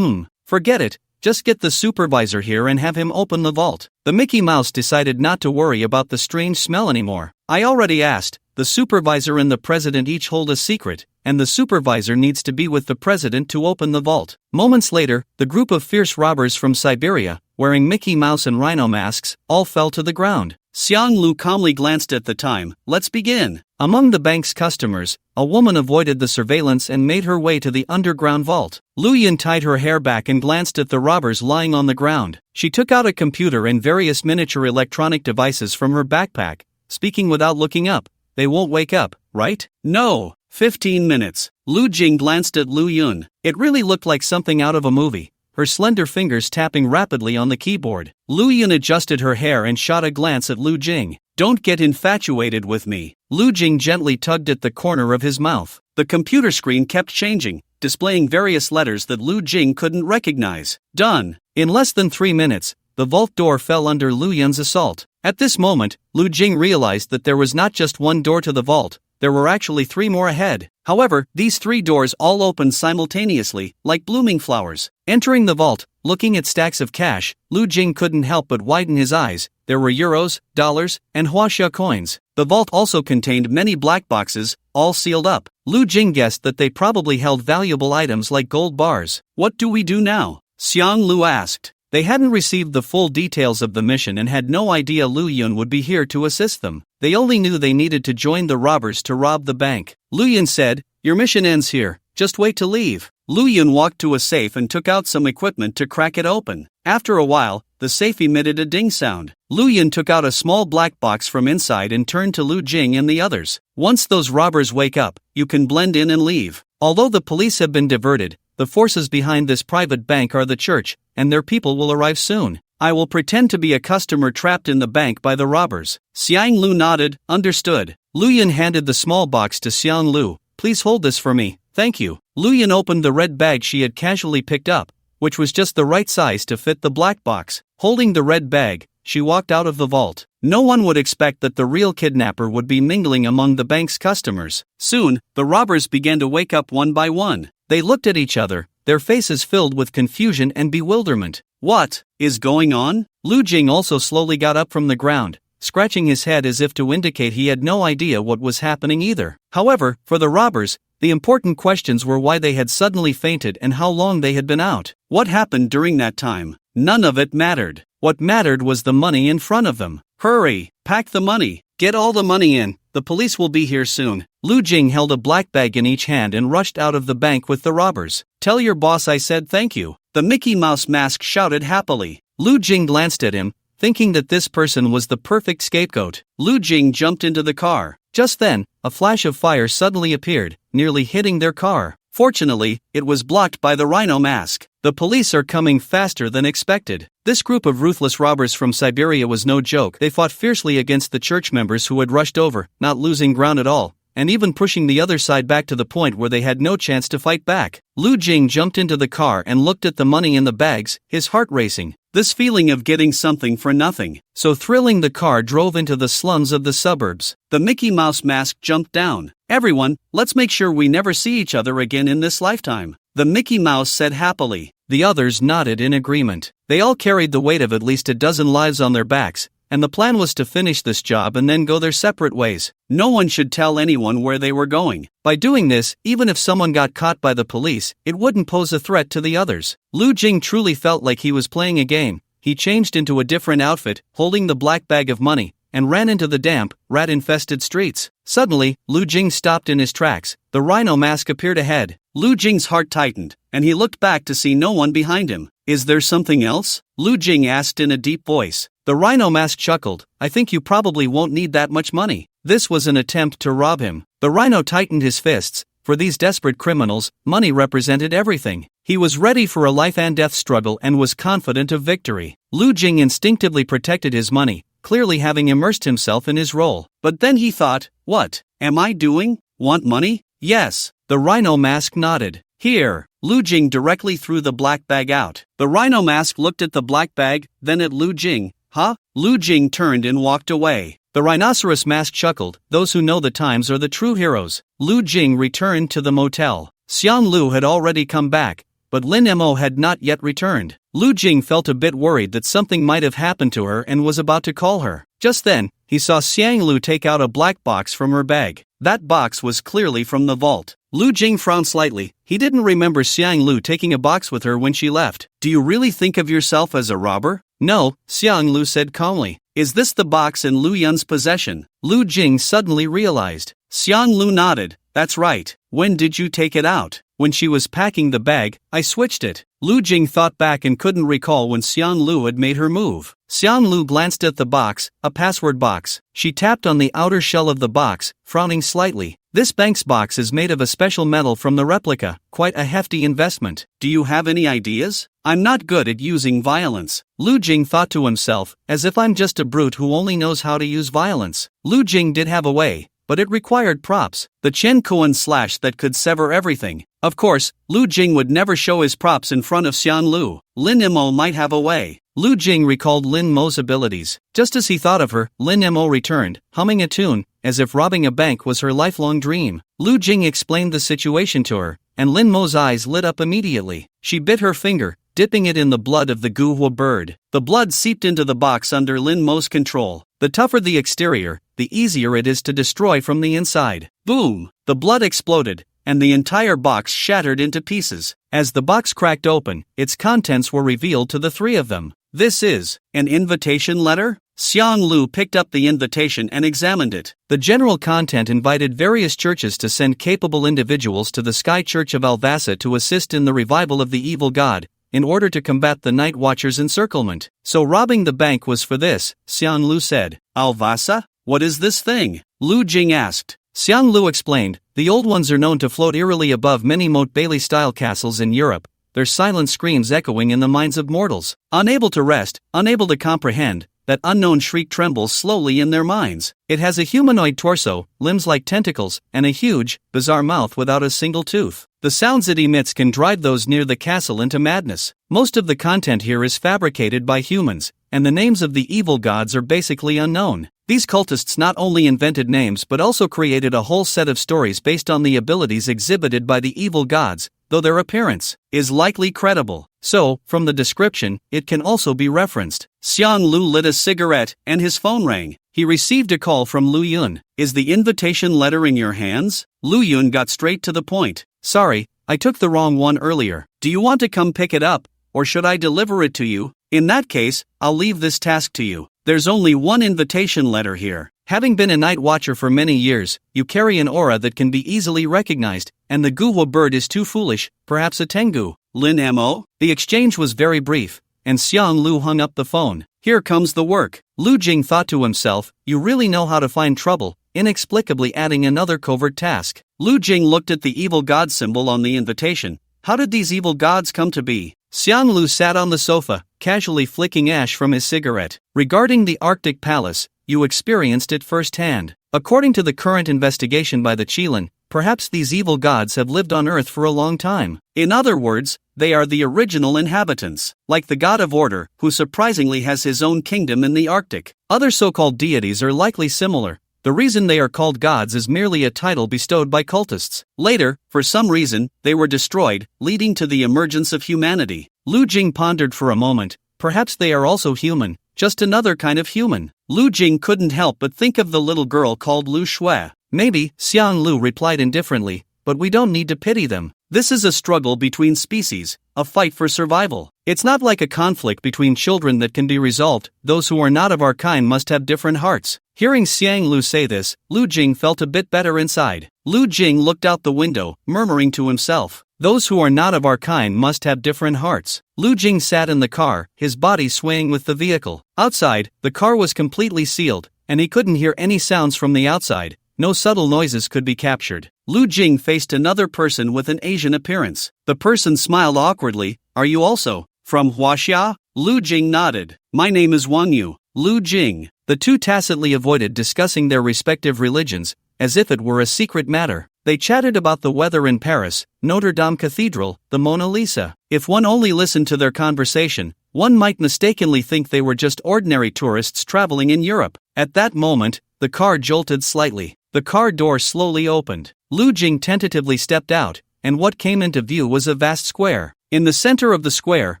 Forget it. Just get the supervisor here and have him open the vault. The Mickey Mouse decided not to worry about the strange smell anymore. I already asked. The supervisor and the president each hold a secret, and the supervisor needs to be with the president to open the vault. Moments later, the group of fierce robbers from Siberia, wearing Mickey Mouse and rhino masks, all fell to the ground. Xiang Lu calmly glanced at the time. Let's begin. Among the bank's customers, a woman avoided the surveillance and made her way to the underground vault. Lu Yun tied her hair back and glanced at the robbers lying on the ground. She took out a computer and various miniature electronic devices from her backpack, speaking without looking up. They won't wake up, right? No. 15 minutes. Lu Jing glanced at Lu Yun. It really looked like something out of a movie, her slender fingers tapping rapidly on the keyboard. Lu Yun adjusted her hair and shot a glance at Lu Jing. Don't get infatuated with me. Lu Jing gently tugged at the corner of his mouth. The computer screen kept changing, displaying various letters that Lu Jing couldn't recognize. Done. In less than 3 minutes, the vault door fell under Lu Yun's assault. At this moment, Lu Jing realized that there was not just one door to the vault, there were actually 3 more ahead. However, these 3 doors all opened simultaneously, like blooming flowers. Entering the vault, looking at stacks of cash, Lu Jing couldn't help but widen his eyes. There were euros, dollars, and huaxia coins. The vault also contained many black boxes, all sealed up. Lu Jing guessed that they probably held valuable items like gold bars. What do we do now? Xiang Lu asked. They hadn't received the full details of the mission and had no idea Lu Yun would be here to assist them. They only knew they needed to join the robbers to rob the bank. Lu Yun said, your mission ends here, just wait to leave. Lu Yun walked to a safe and took out some equipment to crack it open. After a while, the safe emitted a ding sound. Lu Yun took out a small black box from inside and turned to Lu Jing and the others. Once those robbers wake up, you can blend in and leave. Although the police have been diverted, the forces behind this private bank are the church, and their people will arrive soon. I will pretend to be a customer trapped in the bank by the robbers. Xiang Lu nodded, understood. Lu Yun handed the small box to Xiang Lu. Please hold this for me, thank you. Lu Yun opened the red bag she had casually picked up, which was just the right size to fit the black box. Holding the red bag, she walked out of the vault. No one would expect that the real kidnapper would be mingling among the bank's customers. Soon, the robbers began to wake up one by one. They looked at each other, their faces filled with confusion and bewilderment. What is going on? Lu Jing also slowly got up from the ground, scratching his head as if to indicate he had no idea what was happening either. However, for the robbers, the important questions were why they had suddenly fainted and how long they had been out. What happened during that time? None of it mattered. What mattered was the money in front of them. Hurry, pack the money. Get all the money in. The police will be here soon. Lu Jing held a black bag in each hand and rushed out of the bank with the robbers. Tell your boss I said thank you. The Mickey Mouse mask shouted happily. Lu Jing glanced at him, thinking that this person was the perfect scapegoat. Lu Jing jumped into the car. Just then, a flash of fire suddenly appeared, nearly hitting their car. Fortunately, it was blocked by the rhino mask. The police are coming faster than expected. This group of ruthless robbers from Siberia was no joke. They fought fiercely against the church members who had rushed over, not losing ground at all, and even pushing the other side back to the point where they had no chance to fight back. Lu Jing jumped into the car and looked at the money in the bags, his heart racing. this feeling of getting something for nothing. So thrilling, the car drove into the slums of the suburbs. The Mickey Mouse mask jumped down. "Everyone, let's make sure we never see each other again in this lifetime," the Mickey Mouse said happily. The others nodded in agreement. They all carried the weight of at least a dozen lives on their backs, and the plan was to finish this job and then go their separate ways. No one should tell anyone where they were going. By doing this, even if someone got caught by the police, it wouldn't pose a threat to the others. Lu Jing truly felt like he was playing a game. He changed into a different outfit, holding the black bag of money, and ran into the damp, rat-infested streets. Suddenly, Lu Jing stopped in his tracks. The rhino mask appeared ahead. Lu Jing's heart tightened, and he looked back to see no one behind him. "Is there something else?" Lu Jing asked in a deep voice. The rhino mask chuckled. "I think you probably won't need that much money." This was an attempt to rob him. The rhino tightened his fists. For these desperate criminals, money represented everything. He was ready for a life-and-death struggle and was confident of victory. Lu Jing instinctively protected his money, clearly having immersed himself in his role. But then he thought, "What am I doing? Want money?" "Yes." The rhino mask nodded. "Here." Lu Jing directly threw the black bag out. The rhino mask looked at the black bag, then at Lu Jing. "Huh?" Lu Jing turned and walked away. The rhinoceros mask chuckled. "Those who know the times are the true heroes." Lu Jing returned to the motel. Xiang Lu had already come back, but Lin Mo had not yet returned. Lu Jing felt a bit worried that something might have happened to her and was about to call her. Just then, he saw Xiang Lu take out a black box from her bag. That box was clearly from the vault. Lu Jing frowned slightly. He didn't remember Xiang Lu taking a box with her when she left. "Do you really think of yourself as a robber?" "No," Xiang Lu said calmly. "Is this the box in Lu Yun's possession?" Lu Jing suddenly realized. Xiang Lu nodded. "That's right. When did you take it out?" "When she was packing the bag, I switched it." Lu Jing thought back and couldn't recall when Xiang Lu had made her move. Xiang Lu glanced at the box, a password box. She tapped on the outer shell of the box, frowning slightly. "This bank's box is made of a special metal from the replica, quite a hefty investment. Do you have any ideas? I'm not good at using violence." Lu Jing thought to himself, "As if I'm just a brute who only knows how to use violence." Lu Jing did have a way, but it required props. The Chen Kuan slash that could sever everything. Of course, Lu Jing would never show his props in front of Xiang Lu. Lin Mo might have a way. Lu Jing recalled Lin Mo's abilities. Just as he thought of her, Lin Mo returned, humming a tune, as if robbing a bank was her lifelong dream. Lu Jing explained the situation to her, and Lin Mo's eyes lit up immediately. She bit her finger, dipping it in the blood of the Guhua bird. The blood seeped into the box under Lin Mo's control. The tougher the exterior, the easier it is to destroy from the inside. Boom! The blood exploded, and the entire box shattered into pieces. As the box cracked open, its contents were revealed to the three of them. "This is an invitation letter?" Xiang Lu picked up the invitation and examined it. The general content invited various churches to send capable individuals to the Sky Church of Alvasa to assist in the revival of the evil god, in order to combat the Night Watcher's encirclement. "So robbing the bank was for this," Xiang Lu said. "Alvasa? What is this thing?" Lu Jing asked. Xiang Lu explained, "The old ones are known to float eerily above many Moat Bailey-style castles in Europe, their silent screams echoing in the minds of mortals. Unable to rest, unable to comprehend, that unknown shriek trembles slowly in their minds. It has a humanoid torso, limbs like tentacles, and a huge, bizarre mouth without a single tooth. The sounds it emits can drive those near the castle into madness. Most of the content here is fabricated by humans, and the names of the evil gods are basically unknown. These cultists not only invented names but also created a whole set of stories based on the abilities exhibited by the evil gods, though their appearance is likely credible. So, from the description, it can also be referenced." Xiang Lu lit a cigarette, and his phone rang. He received a call from Lu Yun. "Is the invitation letter in your hands?" Lu Yun got straight to the point. "Sorry, I took the wrong one earlier. Do you want to come pick it up, or should I deliver it to you? In that case, I'll leave this task to you. There's only one invitation letter here. Having been a night watcher for many years, you carry an aura that can be easily recognized, and the Guhua bird is too foolish, perhaps a Tengu." Lin Mo? The exchange was very brief, and Xiang Lu hung up the phone. Here comes the work. Lu Jing thought to himself, "You really know how to find trouble," inexplicably adding another covert task. Lu Jing looked at the evil god symbol on the invitation. How did these evil gods come to be? Xiang Lu sat on the sofa, casually flicking ash from his cigarette. "Regarding the Arctic Palace, you experienced it firsthand. According to the current investigation by the Qilin, perhaps these evil gods have lived on Earth for a long time. In other words, They are the original inhabitants, like the god of order, who surprisingly has his own kingdom in the Arctic. Other so-called deities are likely similar. The reason they are called gods is merely a title bestowed by cultists. Later, for some reason, they were destroyed, leading to the emergence of humanity. Lu Jing pondered for a moment. Perhaps they are also human, just another kind of human. Lu Jing couldn't help but think of the little girl called Lu Shui. Maybe, Xiang Lu replied indifferently, but we don't need to pity them. This is a struggle between species, a fight for survival. It's not like a conflict between children that can be resolved. Those who are not of our kind must have different hearts. Hearing Xiang Lu say this, Lu Jing felt a bit better inside. Lu Jing looked out the window, murmuring to himself, those who are not of our kind must have different hearts. Lu Jing sat in the car, his body swaying with the vehicle. Outside, the car was completely sealed, and he couldn't hear any sounds from the outside. No subtle noises could be captured. Lu Jing faced another person with an Asian appearance. The person smiled awkwardly. Are you also from Huaxia? Lu Jing nodded. My name is Wang Yu. Lu Jing. The two tacitly avoided discussing their respective religions, as if it were a secret matter. They chatted about the weather in Paris, Notre Dame Cathedral, the Mona Lisa. If one only listened to their conversation, one might mistakenly think they were just ordinary tourists traveling in Europe. At that moment, the car jolted slightly. The car door slowly opened. Lu Jing tentatively stepped out, and what came into view was a vast square. In the center of the square,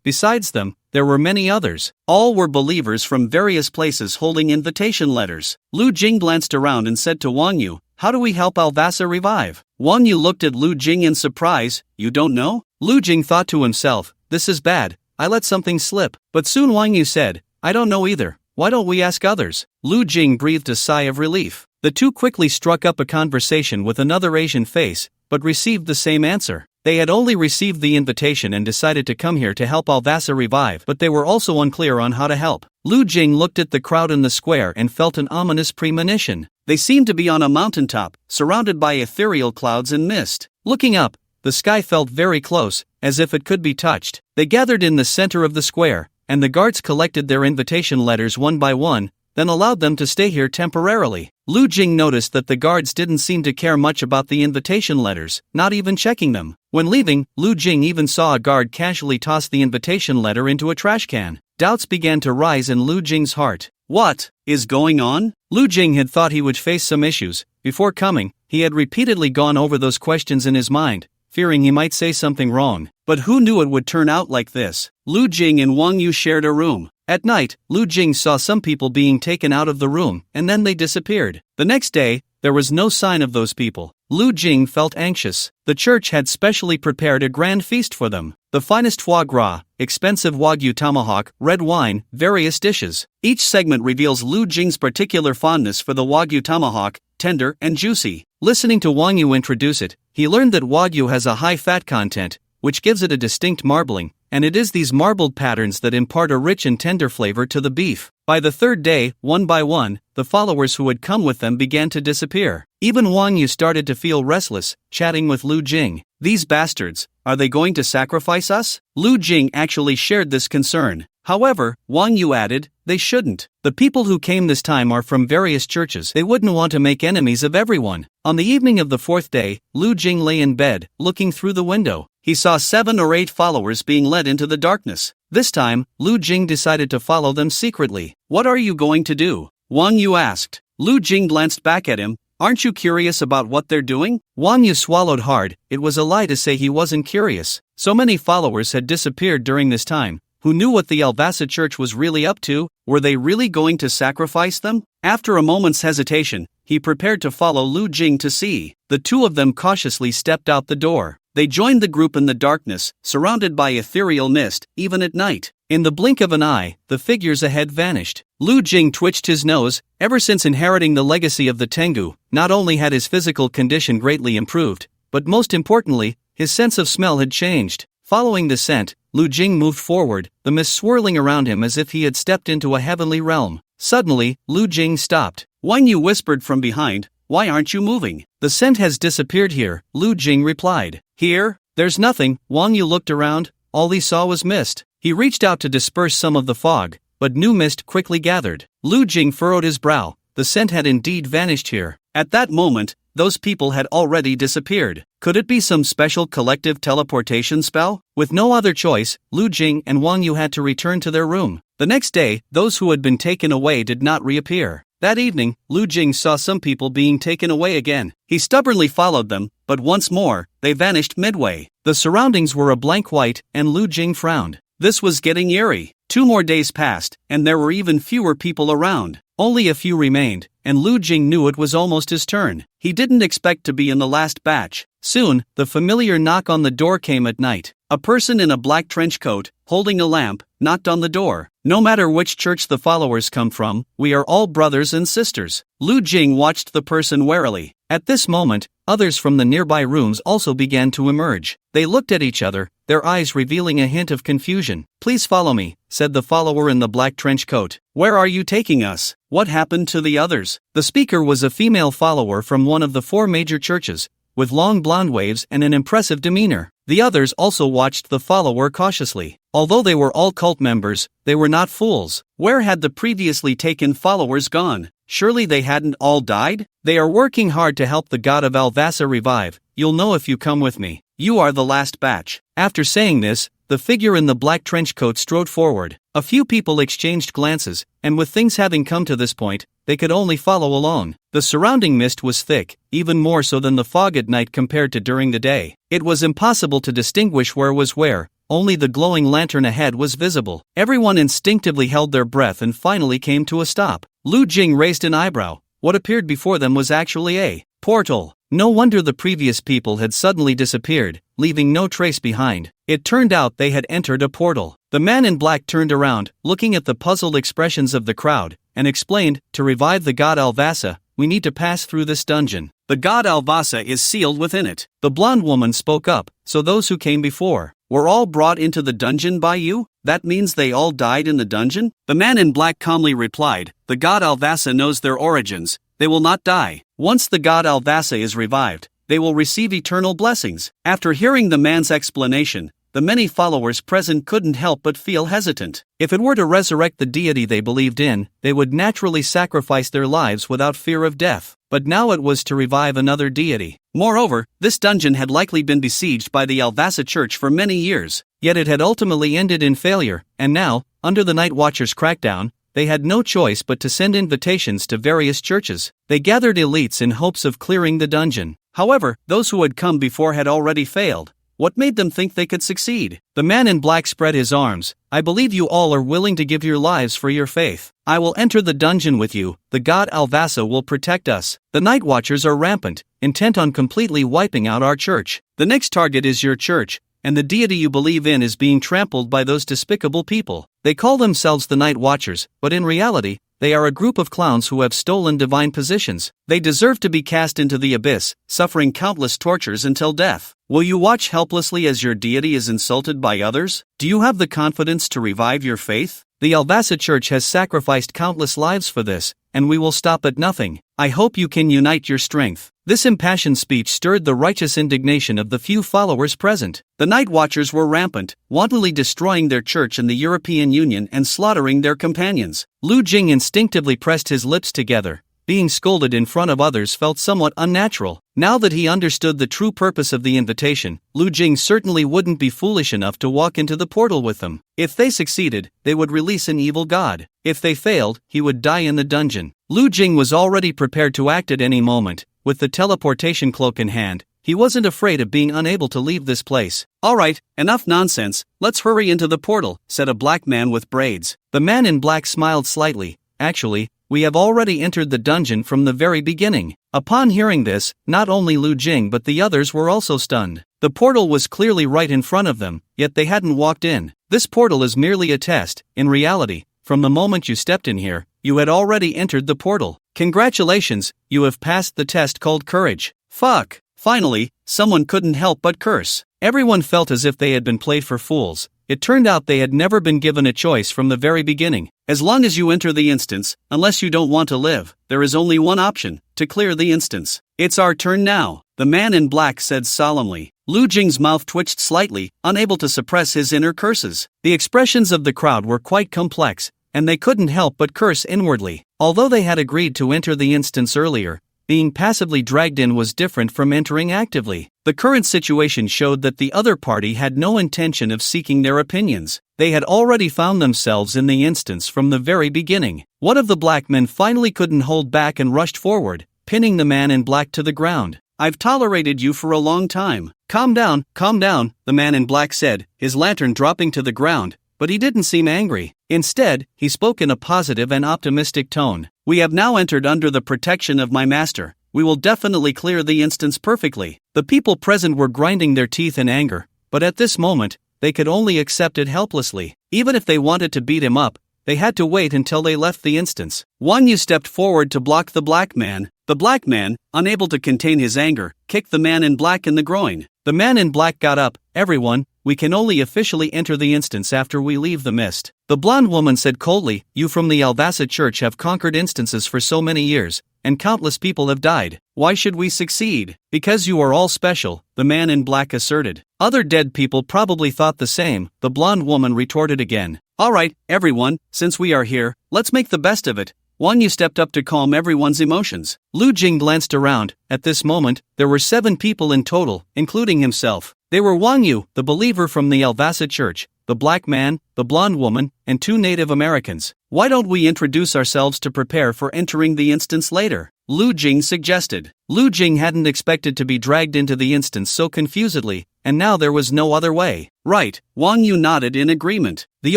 besides them, there were many others. All were believers from various places holding invitation letters. Lu Jing glanced around and said to Wang Yu, how do we help Alvasa revive? Wang Yu looked at Lu Jing in surprise. You don't know? Lu Jing thought to himself, this is bad. I let something slip. But soon Wang Yu said, I don't know either. Why don't we ask others? Lu Jing breathed a sigh of relief. The two quickly struck up a conversation with another Asian face, but received the same answer. They had only received the invitation and decided to come here to help Alvasa revive, but they were also unclear on how to help. Lu Jing looked at the crowd in the square and felt an ominous premonition. They seemed to be on a mountaintop, surrounded by ethereal clouds and mist. Looking up, the sky felt very close, as if it could be touched. They gathered in the center of the square, and the guards collected their invitation letters one by one, then allowed them to stay here temporarily. Lu Jing noticed that the guards didn't seem to care much about the invitation letters, not even checking them. When leaving, Lu Jing even saw a guard casually toss the invitation letter into a trash can. Doubts began to rise in Lu Jing's heart. What is going on? Lu Jing had thought he would face some issues. Before coming, he had repeatedly gone over those questions in his mind, fearing he might say something wrong. But who knew it would turn out like this? Lu Jing and Wang Yu shared a room. At night, Lu Jing saw some people being taken out of the room, and then they disappeared. The next day, there was no sign of those people. Lu Jing felt anxious. The church had specially prepared a grand feast for them. The finest foie gras, expensive wagyu tomahawk, red wine, various dishes. Each segment reveals Lu Jing's particular fondness for the wagyu tomahawk, tender and juicy. Listening to Wang Yu introduce it, he learned that wagyu has a high fat content, which gives it a distinct marbling, and it is these marbled patterns that impart a rich and tender flavor to the beef. By the third day, one by one, the followers who had come with them began to disappear. Even Wang Yu started to feel restless, chatting with Lu Jing. These bastards, are they going to sacrifice us? Lu Jing actually shared this concern. However, Wang Yu added, they shouldn't. The people who came this time are from various churches. They wouldn't want to make enemies of everyone. On the evening of the fourth day, Lu Jing lay in bed, looking through the window. He saw 7 or 8 followers being led into the darkness. This time, Lu Jing decided to follow them secretly. What are you going to do? Wang Yu asked. Lu Jing glanced back at him. Aren't you curious about what they're doing? Wang Yu swallowed hard. It was a lie to say he wasn't curious. So many followers had disappeared during this time. Who knew what the Alvasa church was really up to? Were they really going to sacrifice them? After a moment's hesitation, he prepared to follow Lu Jing to see. The two of them cautiously stepped out the door. They joined the group in the darkness, surrounded by ethereal mist, even at night. In the blink of an eye, the figures ahead vanished. Lu Jing twitched his nose. Ever since inheriting the legacy of the Tengu, not only had his physical condition greatly improved, but most importantly, his sense of smell had changed. Following the scent, Lu Jing moved forward, the mist swirling around him as if he had stepped into a heavenly realm. Suddenly, Lu Jing stopped. Wang Yu whispered from behind, why aren't you moving? The scent has disappeared here, Lu Jing replied. Here? There's nothing. Wang Yu looked around. All he saw was mist. He reached out to disperse some of the fog, but new mist quickly gathered. Lu Jing furrowed his brow. The scent had indeed vanished here. At that moment, those people had already disappeared. Could it be some special collective teleportation spell? With no other choice, Lu Jing and Wang Yu had to return to their room. The next day, those who had been taken away did not reappear. That evening, Lu Jing saw some people being taken away again. He stubbornly followed them, but once more, they vanished midway. The surroundings were a blank white, and Lu Jing frowned. This was getting eerie. 2 more days passed, and there were even fewer people around. Only a few remained, and Lu Jing knew it was almost his turn. He didn't expect to be in the last batch. Soon, the familiar knock on the door came at night. A person in a black trench coat, holding a lamp, knocked on the door. No matter which church the followers come from, we are all brothers and sisters. Lu Jing watched the person warily. At this moment, others from the nearby rooms also began to emerge. They looked at each other, their eyes revealing a hint of confusion. "Please follow me," said the follower in the black trench coat. "Where are you taking us? What happened to the others?" The speaker was a female follower from one of the 4 major churches, with long blonde waves and an impressive demeanor. The others also watched the follower cautiously. Although they were all cult members, they were not fools. Where had the previously taken followers gone? Surely they hadn't all died? "They are working hard to help the god of Alvasa revive. You'll know if you come with me. You are the last batch." After saying this, the figure in the black trench coat strode forward. A few people exchanged glances, and with things having come to this point, they could only follow alone. The surrounding mist was thick, even more so than the fog at night compared to during the day. It was impossible to distinguish where was where. Only the glowing lantern ahead was visible. Everyone instinctively held their breath and finally came to a stop. Lu Jing raised an eyebrow. What appeared before them was actually a portal. No wonder the previous people had suddenly disappeared, leaving no trace behind. It turned out they had entered a portal. The man in black turned around, looking at the puzzled expressions of the crowd, and explained, "To revive the god Alvasa, we need to pass through this dungeon. The god Alvasa is sealed within it." The blonde woman spoke up. "So those who came before were all brought into the dungeon by you? That means they all died in the dungeon?" The man in black calmly replied, "The god Alvasa knows their origins. They will not die. Once the god Alvasa is revived, they will receive eternal blessings." After hearing the man's explanation, the many followers present couldn't help but feel hesitant. If it were to resurrect the deity they believed in, they would naturally sacrifice their lives without fear of death. But now it was to revive another deity. Moreover, this dungeon had likely been besieged by the Alvasa Church for many years, yet it had ultimately ended in failure, and now, under the Night Watcher's crackdown, they had no choice but to send invitations to various churches. They gathered elites in hopes of clearing the dungeon. However, those who had come before had already failed. What made them think they could succeed? The man in black spread his arms. "I believe you all are willing to give your lives for your faith. I will enter the dungeon with you. The god Alvasa will protect us. The Night Watchers are rampant, intent on completely wiping out our church. The next target is your church, and the deity you believe in is being trampled by those despicable people. They call themselves the Night Watchers, but in reality, they are a group of clowns who have stolen divine positions. They deserve to be cast into the abyss, suffering countless tortures until death. Will you watch helplessly as your deity is insulted by others? Do you have the confidence to revive your faith? The Alvasa Church has sacrificed countless lives for this, and we will stop at nothing. I hope you can unite your strength." This impassioned speech stirred the righteous indignation of the few followers present. The Night Watchers were rampant, wantonly destroying their church and the European Union and slaughtering their companions. Lu Jing instinctively pressed his lips together. Being scolded in front of others felt somewhat unnatural. Now that he understood the true purpose of the invitation, Lu Jing certainly wouldn't be foolish enough to walk into the portal with them. If they succeeded, they would release an evil god. If they failed, he would die in the dungeon. Lu Jing was already prepared to act at any moment. With the teleportation cloak in hand, he wasn't afraid of being unable to leave this place. "All right, enough nonsense, let's hurry into the portal," said a black man with braids. The man in black smiled slightly. "Actually, we have already entered the dungeon from the very beginning." Upon hearing this, not only Lu Jing but the others were also stunned. The portal was clearly right in front of them, yet they hadn't walked in. This portal is merely a test. In reality, from the moment you stepped in here, you had already entered the portal. Congratulations, you have passed the test called courage. Fuck. Finally, someone couldn't help but curse. Everyone felt as if they had been played for fools. It turned out they had never been given a choice from the very beginning. As long as you enter the instance, unless you don't want to live, there is only one option: to clear the instance. "It's our turn now," the man in black said solemnly. Lu Jing's mouth twitched slightly, unable to suppress his inner curses. The expressions of the crowd were quite complex, and they couldn't help but curse inwardly. Although they had agreed to enter the instance earlier, being passively dragged in was different from entering actively. The current situation showed that the other party had no intention of seeking their opinions. They had already found themselves in the instance from the very beginning. One of the black men finally couldn't hold back and rushed forward, pinning the man in black to the ground. "I've tolerated you for a long time. Calm down, the man in black said, his lantern dropping to the ground, but he didn't seem angry. Instead, he spoke in a positive and optimistic tone. "We have now entered under the protection of my master. We will definitely clear the instance perfectly." The people present were grinding their teeth in anger, but at this moment, they could only accept it helplessly. Even if they wanted to beat him up, they had to wait until they left the instance. Wang Yu stepped forward to block the black man. The black man, unable to contain his anger, kicked the man in black in the groin. The man in black got up. "Everyone, we can only officially enter the instance after we leave the mist." The blonde woman said coldly, "You from the Alvasa Church have conquered instances for so many years, and countless people have died. Why should we succeed?" "Because you are all special," the man in black asserted. "Other dead people probably thought the same," the blonde woman retorted again. "All right, everyone, since we are here, let's make the best of it." Wang Yu stepped up to calm everyone's emotions. Lu Jing glanced around. At this moment, there were 7 people in total, including himself. They were Wang Yu, the believer from the Alvasa Church, the black man, the blonde woman, and 2 Native Americans. "Why don't we introduce ourselves to prepare for entering the instance later?" Lu Jing suggested. Lu Jing hadn't expected to be dragged into the instance so confusedly, and now there was no other way. "Right," Wang Yu nodded in agreement. The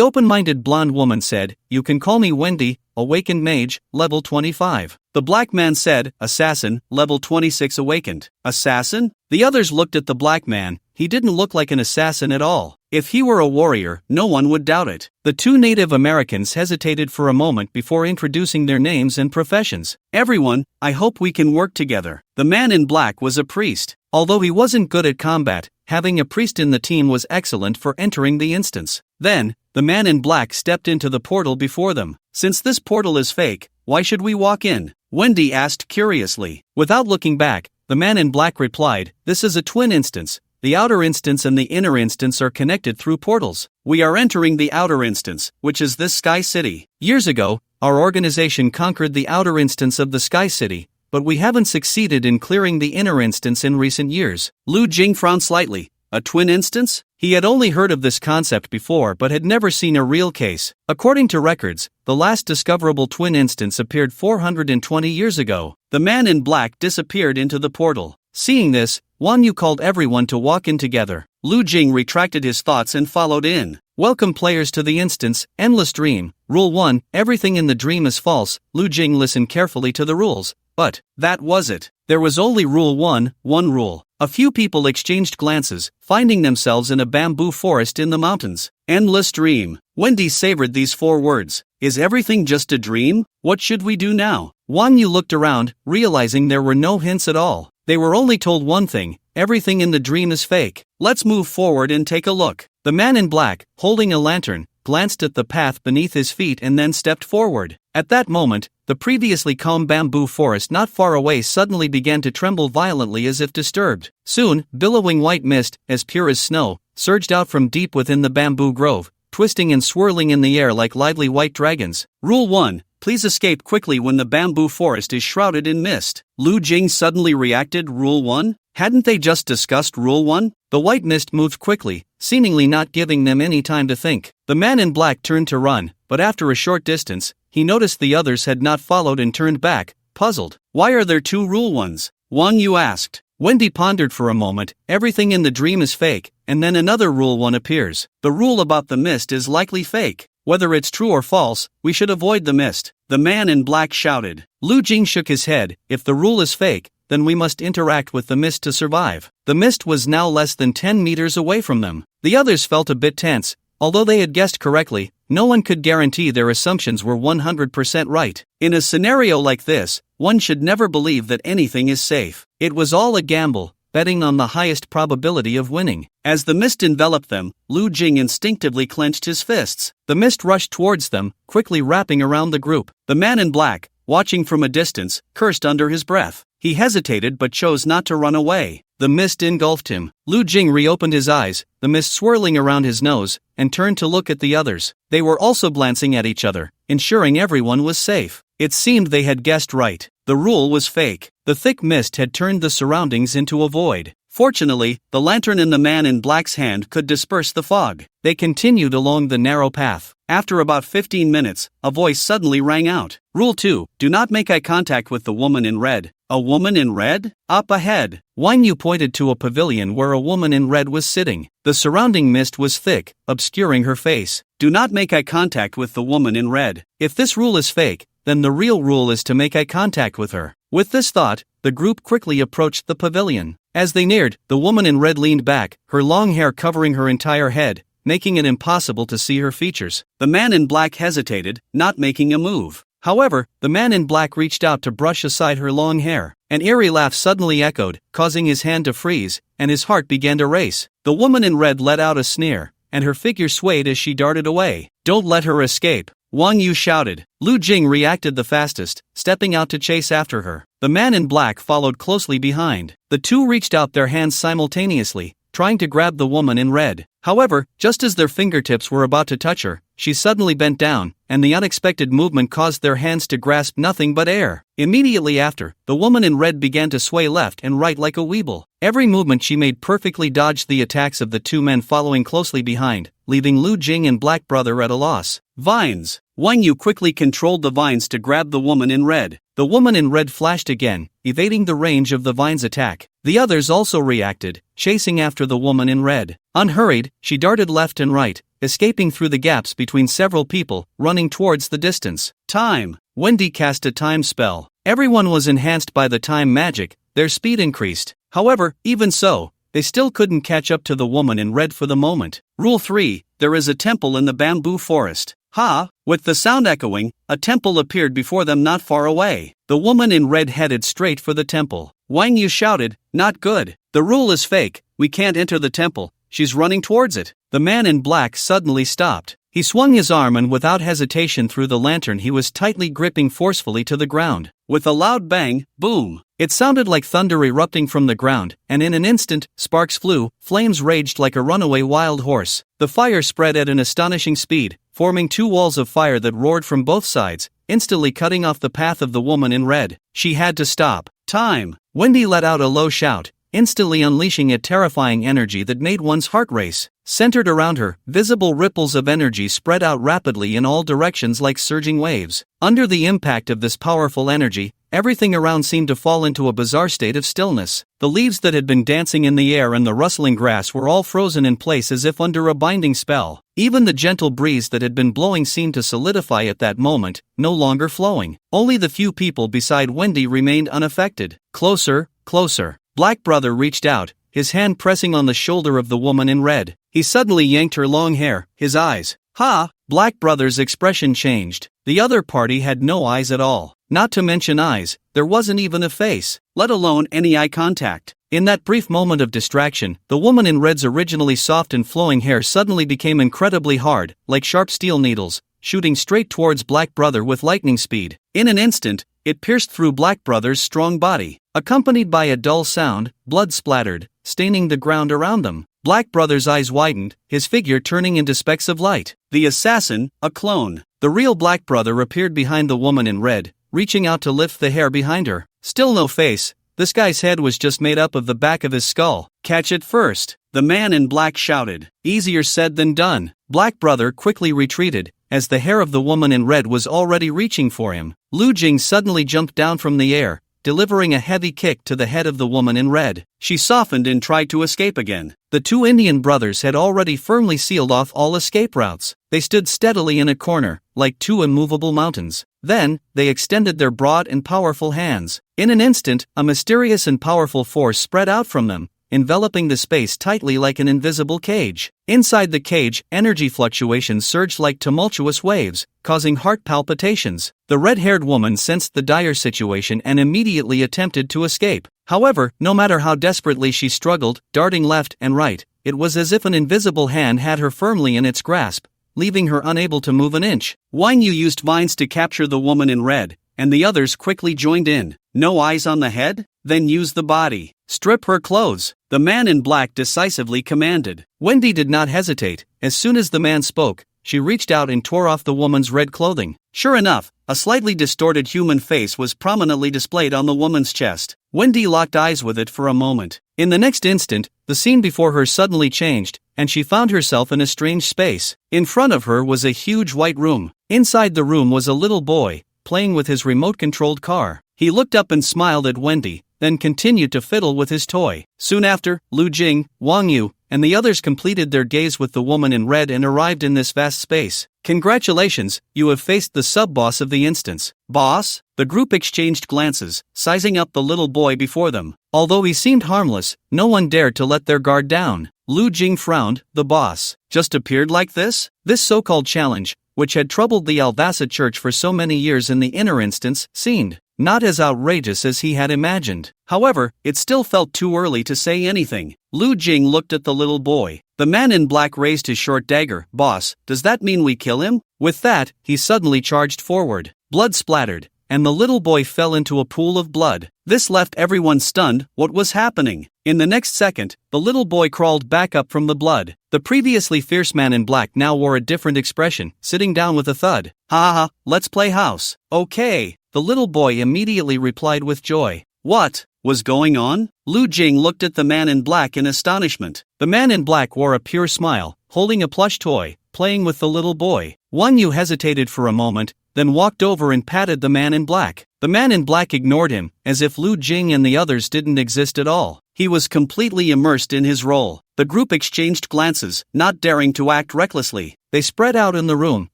open-minded blonde woman said, "You can call me Wendy, awakened mage, level 25. The black man said, "Assassin, level 26 awakened." "Assassin?" The others looked at the black man. He didn't look like an assassin at all. If he were a warrior, no one would doubt it. The 2 Native Americans hesitated for a moment before introducing their names and professions. "Everyone, I hope we can work together." The man in black was a priest. Although he wasn't good at combat, having a priest in the team was excellent for entering the instance. Then, the man in black stepped into the portal before them. "Since this portal is fake, why should we walk in?" Wendy asked curiously. Without looking back, the man in black replied, "This is a twin instance. The outer instance and the inner instance are connected through portals. We are entering the outer instance, which is this Sky City. Years ago, our organization conquered the outer instance of the Sky City, but we haven't succeeded in clearing the inner instance in recent years." Lu Jing frowned slightly. A twin instance? He had only heard of this concept before but had never seen a real case. According to records, the last discoverable twin instance appeared 420 years ago. The man in black disappeared into the portal. Seeing this, Wang Yu called everyone to walk in together. Lu Jing retracted his thoughts and followed in. "Welcome players to the instance, Endless Dream. Rule 1, everything in the dream is false." Lu Jing listened carefully to the rules. But that was it. There was only Rule 1, one rule. A few people exchanged glances, finding themselves in a bamboo forest in the mountains. Endless Dream. Wendy savored these 4 words. Is everything just a dream? What should we do now? Wang Yu looked around, realizing there were no hints at all. They were only told one thing: everything in the dream is fake. "Let's move forward and take a look." The man in black, holding a lantern, glanced at the path beneath his feet and then stepped forward. At that moment, the previously calm bamboo forest not far away suddenly began to tremble violently as if disturbed. Soon, billowing white mist, as pure as snow, surged out from deep within the bamboo grove, twisting and swirling in the air like lively white dragons. Rule 1. Please escape quickly when the bamboo forest is shrouded in mist. Lu Jing suddenly reacted. Rule 1? Hadn't they just discussed Rule 1? The white mist moved quickly, seemingly not giving them any time to think. The man in black turned to run, but after a short distance, he noticed the others had not followed and turned back, puzzled. "Why are there 2 Rule 1s? Wang Yu asked. Wendy pondered for a moment. Everything in the dream is fake, and then another Rule 1 appears. The rule about the mist is likely fake. Whether it's true or false, we should avoid the mist. The man in black shouted. Lu Jing shook his head. If the rule is fake, then we must interact with the mist to survive. The mist was now less than 10 meters away from them. The others felt a bit tense. Although they had guessed correctly, no one could guarantee their assumptions were 100% right. In a scenario like this, one should never believe that anything is safe. It was all a gamble, betting on the highest probability of winning. As the mist enveloped them, Lu Jing instinctively clenched his fists. The mist rushed towards them, quickly wrapping around the group. The man in black, watching from a distance, cursed under his breath. He hesitated but chose not to run away. The mist engulfed him. Lu Jing reopened his eyes, the mist swirling around his nose, and turned to look at the others. They were also glancing at each other, ensuring everyone was safe. It seemed they had guessed right. The rule was fake. The thick mist had turned the surroundings into a void. Fortunately, the lantern in the man in black's hand could disperse the fog. They continued along the narrow path. After about 15 minutes, a voice suddenly rang out. Rule 2. Do not make eye contact with the woman in red. A woman in red? Up ahead. Wang Yu pointed to a pavilion where a woman in red was sitting. The surrounding mist was thick, obscuring her face. Do not make eye contact with the woman in red. If this rule is fake, then the real rule is to make eye contact with her. With this thought, the group quickly approached the pavilion. As they neared, the woman in red leaned back, her long hair covering her entire head, making it impossible to see her features. The man in black hesitated, not making a move. However, the man in black reached out to brush aside her long hair. An eerie laugh suddenly echoed, causing his hand to freeze, and his heart began to race. The woman in red let out a sneer, and her figure swayed as she darted away. Don't let her escape, Wang Yu shouted. Lu Jing reacted the fastest, stepping out to chase after her. The man in black followed closely behind. The two reached out their hands simultaneously, trying to grab the woman in red. However, just as their fingertips were about to touch her, she suddenly bent down, and the unexpected movement caused their hands to grasp nothing but air. Immediately after, the woman in red began to sway left and right like a weeble. Every movement she made perfectly dodged the attacks of the two men following closely behind, leaving Lu Jing and Black Brother at a loss. Vines. Wang Yu quickly controlled the vines to grab the woman in red. The woman in red flashed again, evading the range of the vine's attack. The others also reacted, chasing after the woman in red. Unhurried, she darted left and right, escaping through the gaps between several people, running towards the distance. Time. Wendy cast a time spell. Everyone was enhanced by the time magic, their speed increased. However, even so, they still couldn't catch up to the woman in red for the moment. Rule 3. There is a temple in the bamboo forest. Ha! With the sound echoing, a temple appeared before them not far away. The woman in red headed straight for the temple. Wang Yu shouted, "Not good. The rule is fake, we can't enter the temple, she's running towards it." The man in black suddenly stopped. He swung his arm and without hesitation threw the lantern he was tightly gripping forcefully to the ground. With a loud bang, boom! It sounded like thunder erupting from the ground, and in an instant, sparks flew, flames raged like a runaway wild horse. The fire spread at an astonishing speed, forming two walls of fire that roared from both sides, instantly cutting off the path of the woman in red. She had to stop. Time! Wendy let out a low shout, instantly unleashing a terrifying energy that made one's heart race. Centered around her, visible ripples of energy spread out rapidly in all directions like surging waves. Under the impact of this powerful energy, everything around seemed to fall into a bizarre state of stillness. The leaves that had been dancing in the air and the rustling grass were all frozen in place as if under a binding spell. Even the gentle breeze that had been blowing seemed to solidify at that moment, no longer flowing. Only the few people beside Wendy remained unaffected. Closer, closer. Black Brother reached out, his hand pressing on the shoulder of the woman in red. He suddenly yanked her long hair, his eyes. Ha! Black Brother's expression changed. The other party had no eyes at all. Not to mention eyes, there wasn't even a face, let alone any eye contact. In that brief moment of distraction, the woman in red's originally soft and flowing hair suddenly became incredibly hard, like sharp steel needles, shooting straight towards Black Brother with lightning speed. In an instant, it pierced through Black Brother's strong body. Accompanied by a dull sound, blood splattered, staining the ground around them. Black Brother's eyes widened, his figure turning into specks of light. The assassin, a clone. The real Black Brother appeared behind the woman in red, reaching out to lift the hair behind her. Still no face. This guy's head was just made up of the back of his skull. Catch it first. The man in black shouted. Easier said than done. Black Brother quickly retreated, as the hair of the woman in red was already reaching for him. Lu Jing suddenly jumped down from the air, delivering a heavy kick to the head of the woman in red. She softened and tried to escape again. The two Indian brothers had already firmly sealed off all escape routes. They stood steadily in a corner, like two immovable mountains. Then, they extended their broad and powerful hands. In an instant, a mysterious and powerful force spread out from them, enveloping the space tightly like an invisible cage. Inside the cage, energy fluctuations surged like tumultuous waves, causing heart palpitations. The red-haired woman sensed the dire situation and immediately attempted to escape. However, no matter how desperately she struggled, darting left and right, it was as if an invisible hand had her firmly in its grasp, leaving her unable to move an inch. Wang Yu used vines to capture the woman in red, and the others quickly joined in. No eyes on the head? Then use the body. Strip her clothes. The man in black decisively commanded. Wendy did not hesitate. As soon as the man spoke, she reached out and tore off the woman's red clothing. Sure enough, a slightly distorted human face was prominently displayed on the woman's chest. Wendy locked eyes with it for a moment. In the next instant, the scene before her suddenly changed, and she found herself in a strange space. In front of her was a huge white room. Inside the room was a little boy, playing with his remote-controlled car. He looked up and smiled at Wendy, then continued to fiddle with his toy. Soon after, Lu Jing, Wang Yu, and the others completed their gaze with the woman in red and arrived in this vast space. Congratulations, you have faced the sub-boss of the instance. Boss? The group exchanged glances, sizing up the little boy before them. Although he seemed harmless, no one dared to let their guard down. Lu Jing frowned. The boss just appeared like this? This so-called challenge, which had troubled the Alvasa church for so many years in the inner instance, seemed not as outrageous as he had imagined. However, it still felt too early to say anything. Lu Jing looked at the little boy. The man in black raised his short dagger. Boss, does that mean we kill him? With that, he suddenly charged forward. Blood splattered, and the little boy fell into a pool of blood. This left everyone stunned. What was happening? In the next second, the little boy crawled back up from the blood. The previously fierce man in black now wore a different expression, sitting down with a thud. Ha ha, let's play house. Okay. The little boy immediately replied with joy. What was going on? Lu Jing looked at the man in black in astonishment. The man in black wore a pure smile, holding a plush toy, playing with the little boy. Wang Yu hesitated for a moment, then walked over and patted the man in black. The man in black ignored him, as if Lu Jing and the others didn't exist at all. He was completely immersed in his role. The group exchanged glances, not daring to act recklessly. They spread out in the room,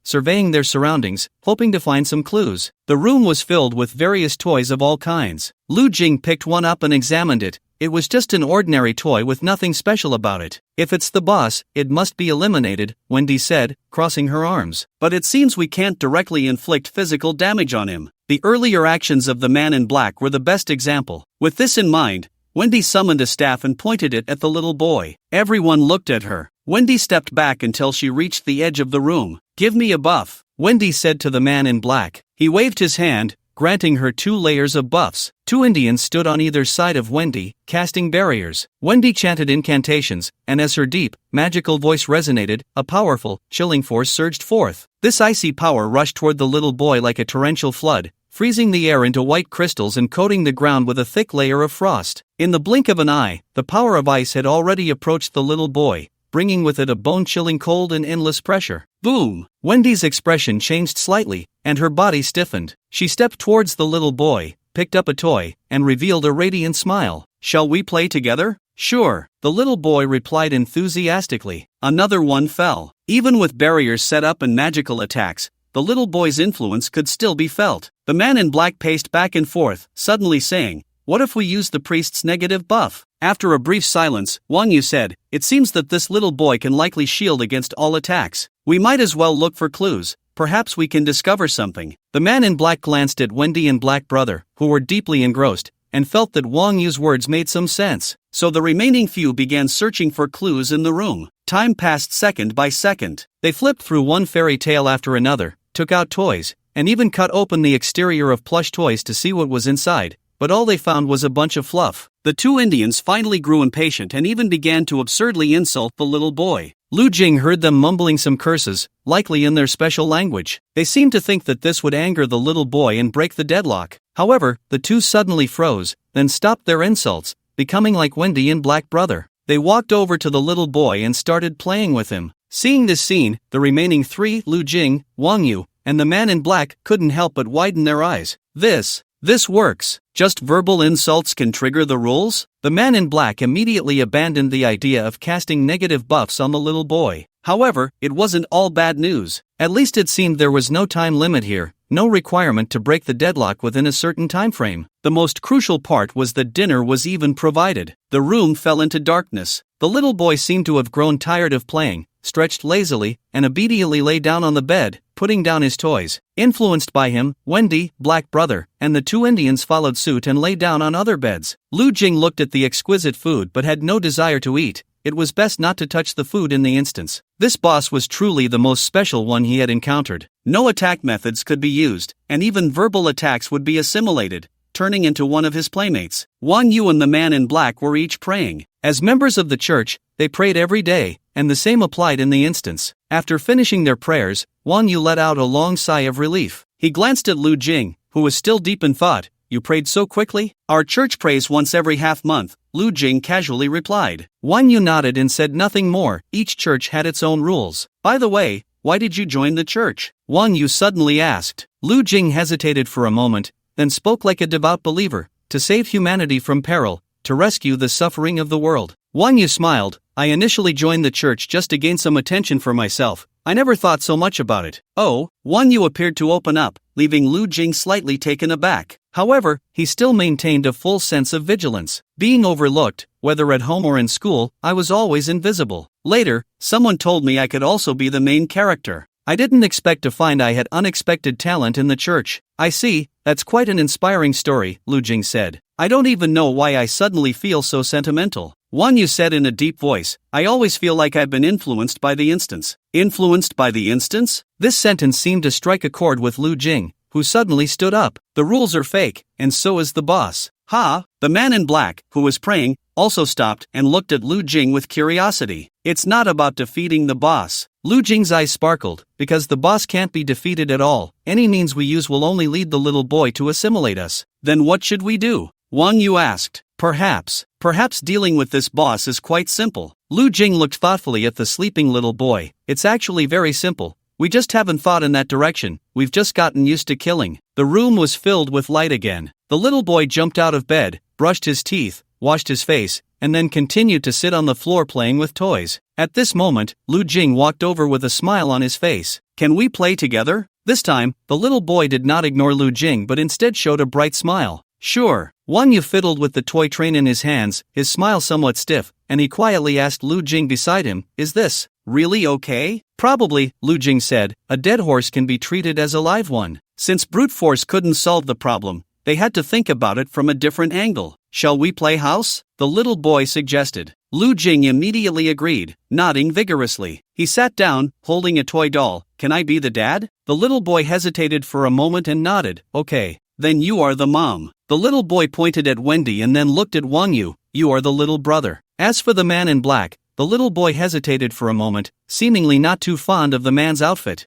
surveying their surroundings, hoping to find some clues. The room was filled with various toys of all kinds. Lu Jing picked one up and examined it. It was just an ordinary toy with nothing special about it. If it's the boss, it must be eliminated, Wendy said, crossing her arms. But it seems we can't directly inflict physical damage on him. The earlier actions of the man in black were the best example. With this in mind, Wendy summoned a staff and pointed it at the little boy. Everyone looked at her. Wendy stepped back until she reached the edge of the room. Give me a buff, Wendy said to the man in black. He waved his hand, granting her 2 layers of buffs. 2 Indians stood on either side of Wendy, casting barriers. Wendy chanted incantations, and as her deep, magical voice resonated, a powerful, chilling force surged forth. This icy power rushed toward the little boy like a torrential flood, freezing the air into white crystals and coating the ground with a thick layer of frost. In the blink of an eye, the power of ice had already approached the little boy, bringing with it a bone-chilling cold and endless pressure. Boom! Wendy's expression changed slightly, and her body stiffened. She stepped towards the little boy, picked up a toy, and revealed a radiant smile. Shall we play together? Sure, the little boy replied enthusiastically. Another one fell. Even with barriers set up and magical attacks, the little boy's influence could still be felt. The man in black paced back and forth, suddenly saying, "What if we use the priest's negative buff?" After a brief silence, Wang Yu said, "It seems that this little boy can likely shield against all attacks. We might as well look for clues. Perhaps we can discover something." The man in black glanced at Wendy and Black Brother, who were deeply engrossed, and felt that Wang Yu's words made some sense. So the remaining few began searching for clues in the room. Time passed second by second. They flipped through one fairy tale after another, took out toys, and even cut open the exterior of plush toys to see what was inside, but all they found was a bunch of fluff. The 2 Indians finally grew impatient and even began to absurdly insult the little boy. Lu Jing heard them mumbling some curses, likely in their special language. They seemed to think that this would anger the little boy and break the deadlock. However, the 2 suddenly froze, then stopped their insults, becoming like Wendy and Black Brother. They walked over to the little boy and started playing with him. Seeing this scene, the remaining 3, Lu Jing, Wang Yu, and the man in black, couldn't help but widen their eyes. This works. Just verbal insults can trigger the rules? The man in black immediately abandoned the idea of casting negative buffs on the little boy. However, it wasn't all bad news. At least it seemed there was no time limit here, no requirement to break the deadlock within a certain time frame. The most crucial part was that dinner was even provided. The room fell into darkness. The little boy seemed to have grown tired of playing, stretched lazily, and obediently lay down on the bed, putting down his toys. Influenced by him, Wendy, Black Brother, and the 2 Indians followed suit and lay down on other beds. Lu Jing looked at the exquisite food but had no desire to eat. It was best not to touch the food in the instance. This boss was truly the most special one he had encountered. No attack methods could be used, and even verbal attacks would be assimilated, turning into one of his playmates. Wang Yu and the man in black were each praying. As members of the church, They prayed every day, and the same applied in the instance. After finishing their prayers, Wang Yu let out a long sigh of relief. He glanced at Lu Jing, who was still deep in thought. You prayed so quickly? Our church prays once every half-month, Lu Jing casually replied. Wang Yu nodded and said nothing more. Each church had its own rules. By the way, why did you join the church? Wang Yu suddenly asked. Lu Jing hesitated for a moment, then spoke like a devout believer. To save humanity from peril, to rescue the suffering of the world. Wang Yu smiled. I initially joined the church just to gain some attention for myself. I never thought so much about it. Oh, Wang Yu appeared to open up, leaving Lu Jing slightly taken aback. However, he still maintained a full sense of vigilance. Being overlooked, whether at home or in school, I was always invisible. Later, someone told me I could also be the main character. I didn't expect to find I had unexpected talent in the church. I see, that's quite an inspiring story, Lu Jing said. I don't even know why I suddenly feel so sentimental. Wang Yu said in a deep voice, I always feel like I've been influenced by the instance. Influenced by the instance? This sentence seemed to strike a chord with Lu Jing, who suddenly stood up. The rules are fake, and so is the boss. Ha! The man in black, who was praying, also stopped and looked at Lu Jing with curiosity. It's not about defeating the boss. Lu Jing's eyes sparkled, because the boss can't be defeated at all. Any means we use will only lead the little boy to assimilate us. Then what should we do? Wang Yu asked. Perhaps dealing with this boss is quite simple. Lu Jing looked thoughtfully at the sleeping little boy. It's actually very simple. We just haven't thought in that direction. We've just gotten used to killing. The room was filled with light again. The little boy jumped out of bed, brushed his teeth, washed his face, and then continued to sit on the floor playing with toys. At this moment, Lu Jing walked over with a smile on his face. Can we play together? This time, the little boy did not ignore Lu Jing but instead showed a bright smile. Sure. Wang Yu fiddled with the toy train in his hands, his smile somewhat stiff, and he quietly asked Lu Jing beside him, is this really okay? Probably, Lu Jing said. A dead horse can be treated as a live one. Since brute force couldn't solve the problem, they had to think about it from a different angle. Shall we play house? The little boy suggested. Lu Jing immediately agreed, nodding vigorously. He sat down, holding a toy doll. Can I be the dad? The little boy hesitated for a moment and nodded. Okay. Then you are the mom. The little boy pointed at Wendy and then looked at Wang Yu. You are the little brother. As for the man in black, the little boy hesitated for a moment, seemingly not too fond of the man's outfit.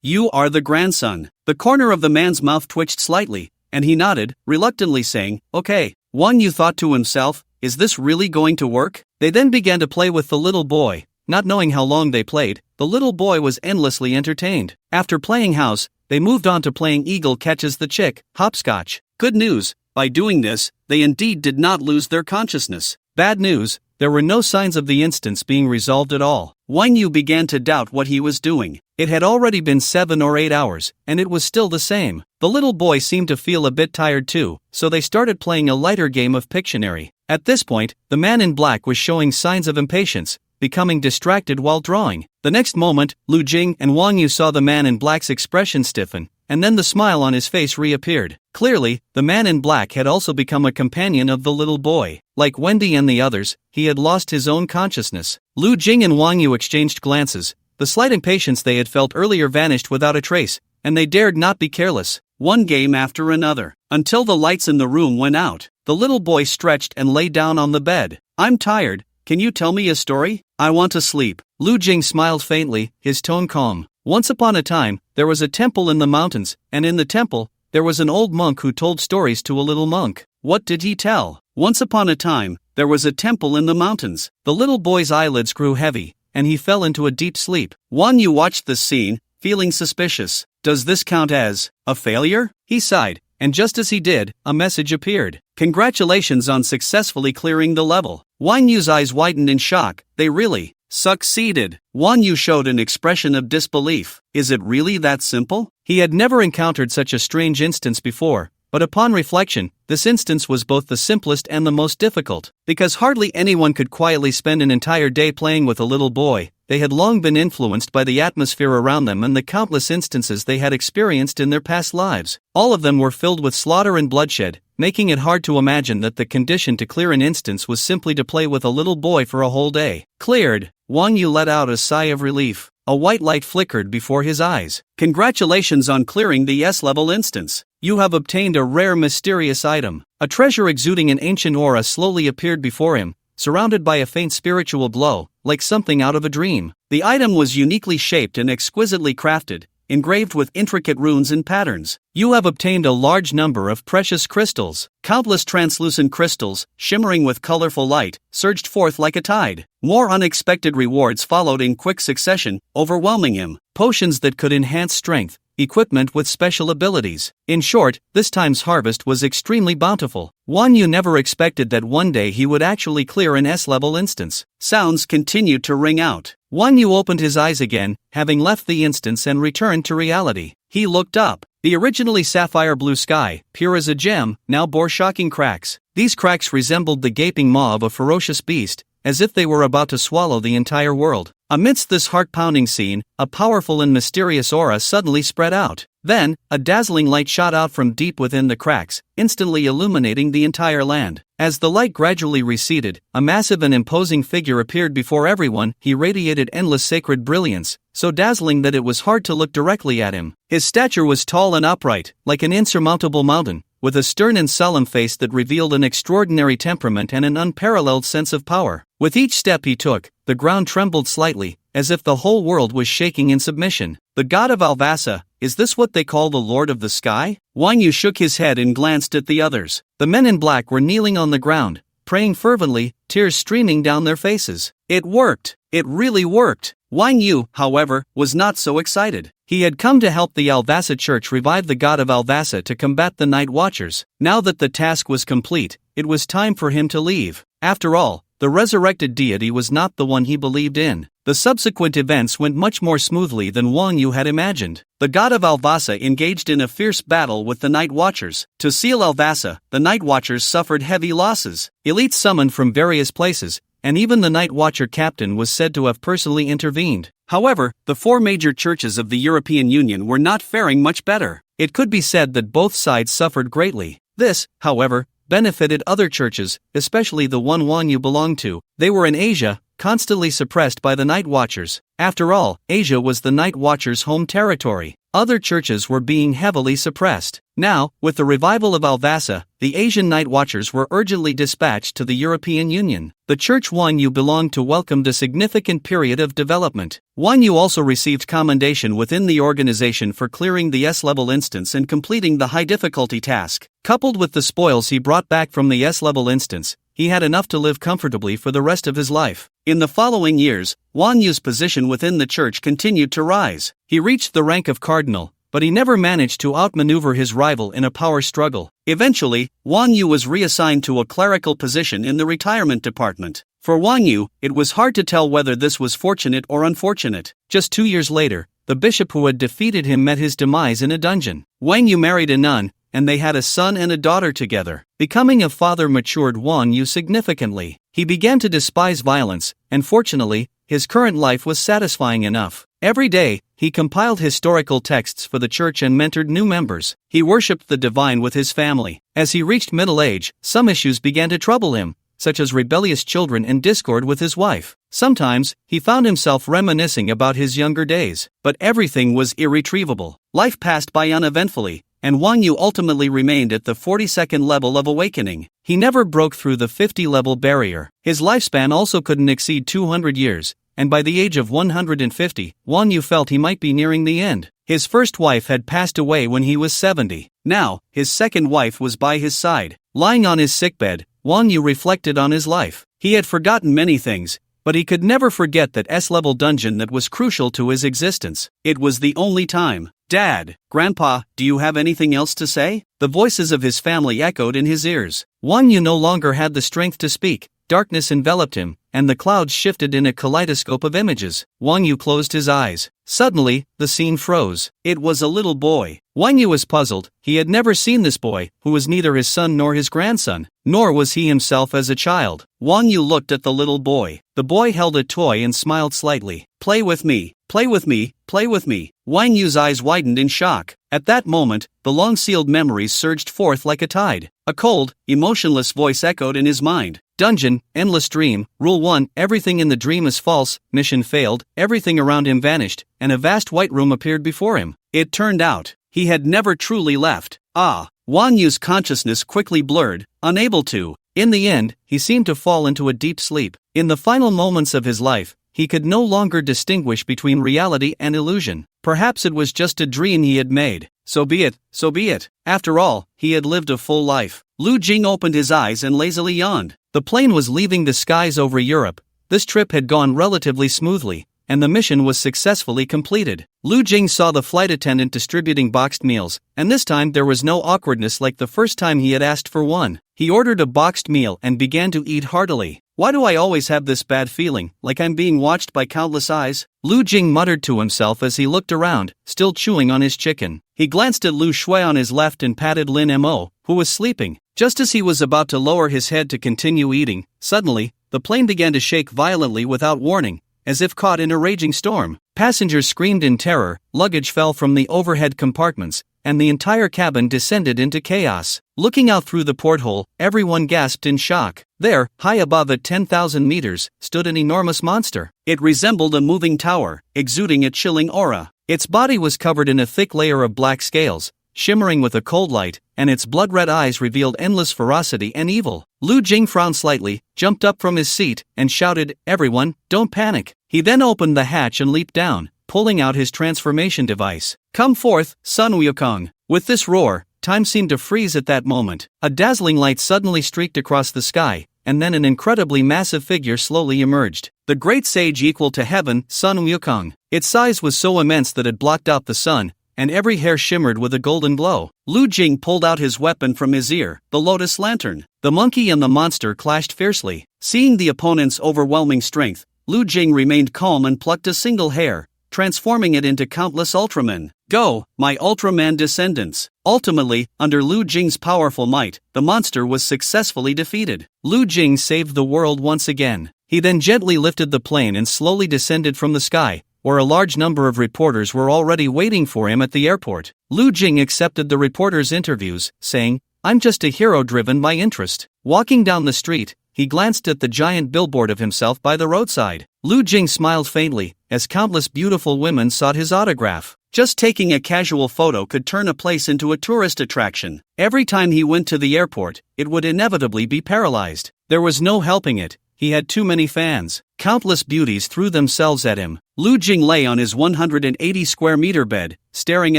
You are the grandson. The corner of the man's mouth twitched slightly, and he nodded, reluctantly saying, okay. Wang Yu thought to himself, is this really going to work? They then began to play with the little boy. Not knowing how long they played, the little boy was endlessly entertained. After playing house, they moved on to playing Eagle Catches the Chick, hopscotch. Good news, by doing this, they indeed did not lose their consciousness. Bad news, there were no signs of the instance being resolved at all. Wang Yu began to doubt what he was doing. It had already been 7 or 8 hours, and it was still the same. The little boy seemed to feel a bit tired too, so they started playing a lighter game of Pictionary. At this point, the man in black was showing signs of impatience, becoming distracted while drawing. The next moment, Lu Jing and Wang Yu saw the man in black's expression stiffen, and then the smile on his face reappeared. Clearly, the man in black had also become a companion of the little boy. Like Wendy and the others, he had lost his own consciousness. Lu Jing and Wang Yu exchanged glances. The slight impatience they had felt earlier vanished without a trace, and they dared not be careless. One game after another, until the lights in the room went out. The little boy stretched and lay down on the bed. I'm tired. Can you tell me a story? I want to sleep. Lu Jing smiled faintly, his tone calm. Once upon a time, there was a temple in the mountains, and in the temple, there was an old monk who told stories to a little monk. What did he tell? Once upon a time, there was a temple in the mountains. The little boy's eyelids grew heavy, and he fell into a deep sleep. Wang Yu watched this scene, feeling suspicious. Does this count as a failure? He sighed, and just as he did, a message appeared. Congratulations on successfully clearing the level. Wang Yu's eyes widened in shock. They really succeeded. Wang Yu showed an expression of disbelief. Is it really that simple? He had never encountered such a strange instance before, but upon reflection, this instance was both the simplest and the most difficult. Because hardly anyone could quietly spend an entire day playing with a little boy, they had long been influenced by the atmosphere around them and the countless instances they had experienced in their past lives. All of them were filled with slaughter and bloodshed, making it hard to imagine that the condition to clear an instance was simply to play with a little boy for a whole day. Cleared. Wang Yu let out a sigh of relief. A white light flickered before his eyes. Congratulations on clearing the S-level instance. You have obtained a rare mysterious item. A treasure exuding an ancient aura slowly appeared before him, surrounded by a faint spiritual glow, like something out of a dream. The item was uniquely shaped and exquisitely crafted, engraved with intricate runes and patterns. You have obtained a large number of precious crystals. Countless translucent crystals, shimmering with colorful light, surged forth like a tide. More unexpected rewards followed in quick succession, overwhelming him. Potions that could enhance strength, equipment with special abilities. In short, this time's harvest was extremely bountiful. Wang Yu never expected that one day he would actually clear an S-level instance. Sounds continued to ring out. Wang Yu opened his eyes again, having left the instance and returned to reality. He looked up. The originally sapphire blue sky, pure as a gem, now bore shocking cracks. These cracks resembled the gaping maw of a ferocious beast, as if they were about to swallow the entire world. Amidst this heart-pounding scene, a powerful and mysterious aura suddenly spread out. Then, a dazzling light shot out from deep within the cracks, instantly illuminating the entire land. As the light gradually receded, a massive and imposing figure appeared before everyone. He radiated endless sacred brilliance, so dazzling that it was hard to look directly at him. His stature was tall and upright, like an insurmountable mountain, with a stern and solemn face that revealed an extraordinary temperament and an unparalleled sense of power. With each step he took, the ground trembled slightly, as if the whole world was shaking in submission. The god of Alvasa, is this what they call the Lord of the Sky? Wang Yu shook his head and glanced at the others. The men in black were kneeling on the ground, praying fervently, tears streaming down their faces. It worked! It really worked! Wang Yu, however, was not so excited. He had come to help the Alvasa church revive the god of Alvasa to combat the Night Watchers. Now that the task was complete, it was time for him to leave. After all, the resurrected deity was not the one he believed in. The subsequent events went much more smoothly than Wang Yu had imagined. The god of Alvasa engaged in a fierce battle with the Night Watchers. To seal Alvasa, the Night Watchers suffered heavy losses. Elites summoned from various places, and even the Night Watcher captain was said to have personally intervened. However, the four major churches of the European Union were not faring much better. It could be said that both sides suffered greatly. This, however, benefited other churches, especially the one Wang Yu belonged to. They were in Asia, constantly suppressed by the Night Watchers. After all, Asia was the Night Watchers' home territory. Other churches were being heavily suppressed. Now, with the revival of Alvasa, the Asian Night Watchers were urgently dispatched to the European Union. The church Wang Yu belonged to welcomed a significant period of development. Wang Yu also received commendation within the organization for clearing the S-level instance and completing the high-difficulty task. Coupled with the spoils he brought back from the S-level instance, he had enough to live comfortably for the rest of his life. In the following years, Wang Yu's position within the church continued to rise. He reached the rank of cardinal, but he never managed to outmaneuver his rival in a power struggle. Eventually, Wang Yu was reassigned to a clerical position in the retirement department. For Wang Yu, it was hard to tell whether this was fortunate or unfortunate. Just 2 years later, the bishop who had defeated him met his demise in a dungeon. Wang Yu married a nun, and they had a son and a daughter together. Becoming a father matured Wang Yu significantly. He began to despise violence, and fortunately, his current life was satisfying enough. Every day, he compiled historical texts for the church and mentored new members. He worshipped the divine with his family. As he reached middle age, some issues began to trouble him, such as rebellious children and discord with his wife. Sometimes, he found himself reminiscing about his younger days, but everything was irretrievable. Life passed by uneventfully, and Wang Yu ultimately remained at the 42nd level of awakening. He never broke through the 50-level barrier. His lifespan also couldn't exceed 200 years, and by the age of 150, Wang Yu felt he might be nearing the end. His first wife had passed away when he was 70. Now, his second wife was by his side. Lying on his sickbed, Wang Yu reflected on his life. He had forgotten many things, but he could never forget that S-level dungeon that was crucial to his existence. It was the only time. Dad, Grandpa, do you have anything else to say? The voices of his family echoed in his ears. Wang Yu no longer had the strength to speak. Darkness enveloped him, and the clouds shifted in a kaleidoscope of images. Wang Yu closed his eyes. Suddenly, the scene froze. It was a little boy. Wang Yu was puzzled. He had never seen this boy, who was neither his son nor his grandson, nor was he himself as a child. Wang Yu looked at the little boy. The boy held a toy and smiled slightly. Play with me, play with me, play with me. Wang Yu's eyes widened in shock. At that moment, the long-sealed memories surged forth like a tide. A cold, emotionless voice echoed in his mind. Dungeon, endless dream, rule 1, everything in the dream is false, mission failed, everything around him vanished, and a vast white room appeared before him. It turned out, he had never truly left. Wang Yu's consciousness quickly blurred, unable to In the end, he seemed to fall into a deep sleep. In the final moments of his life, he could no longer distinguish between reality and illusion. Perhaps it was just a dream he had made. So be it, so be it. After all, he had lived a full life. Lu Jing opened his eyes and lazily yawned. The plane was leaving the skies over Europe. This trip had gone relatively smoothly, and the mission was successfully completed. Lu Jing saw the flight attendant distributing boxed meals, and this time there was no awkwardness like the first time he had asked for one. He ordered a boxed meal and began to eat heartily. Why do I always have this bad feeling, like I'm being watched by countless eyes? Lu Jing muttered to himself as he looked around, still chewing on his chicken. He glanced at Lu Shui on his left and patted Lin Mo, who was sleeping. Just as he was about to lower his head to continue eating, suddenly, the plane began to shake violently without warning, as if caught in a raging storm. Passengers screamed in terror, luggage fell from the overhead compartments, and the entire cabin descended into chaos. Looking out through the porthole, everyone gasped in shock. There, high above at 10,000 meters, stood an enormous monster. It resembled a moving tower, exuding a chilling aura. Its body was covered in a thick layer of black scales, shimmering with a cold light, and its blood-red eyes revealed endless ferocity and evil. Lu Jing frowned slightly, jumped up from his seat, and shouted, "Everyone, don't panic." He then opened the hatch and leaped down, pulling out his transformation device. "Come forth, Sun Wukong." With this roar, time seemed to freeze at that moment. A dazzling light suddenly streaked across the sky, and then an incredibly massive figure slowly emerged. The great sage equal to heaven, Sun Wukong. Its size was so immense that it blocked out the sun, and every hair shimmered with a golden glow. Lu Jing pulled out his weapon from his ear, the lotus lantern. The monkey and the monster clashed fiercely. Seeing the opponent's overwhelming strength, Lu Jing remained calm and plucked a single hair, transforming it into countless Ultramen. "Go, my Ultraman descendants." Ultimately, under Lu Jing's powerful might, the monster was successfully defeated. Lu Jing saved the world once again. He then gently lifted the plane and slowly descended from the sky, where a large number of reporters were already waiting for him at the airport. Lu Jing accepted the reporters' interviews, saying, "I'm just a hero driven by interest." Walking down the street, he glanced at the giant billboard of himself by the roadside. Lu Jing smiled faintly, as countless beautiful women sought his autograph. Just taking a casual photo could turn a place into a tourist attraction. Every time he went to the airport, it would inevitably be paralyzed. There was no helping it. He had too many fans. Countless beauties threw themselves at him. Lu Jing lay on his 180 square meter bed, staring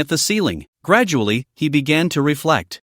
at the ceiling. Gradually, he began to reflect.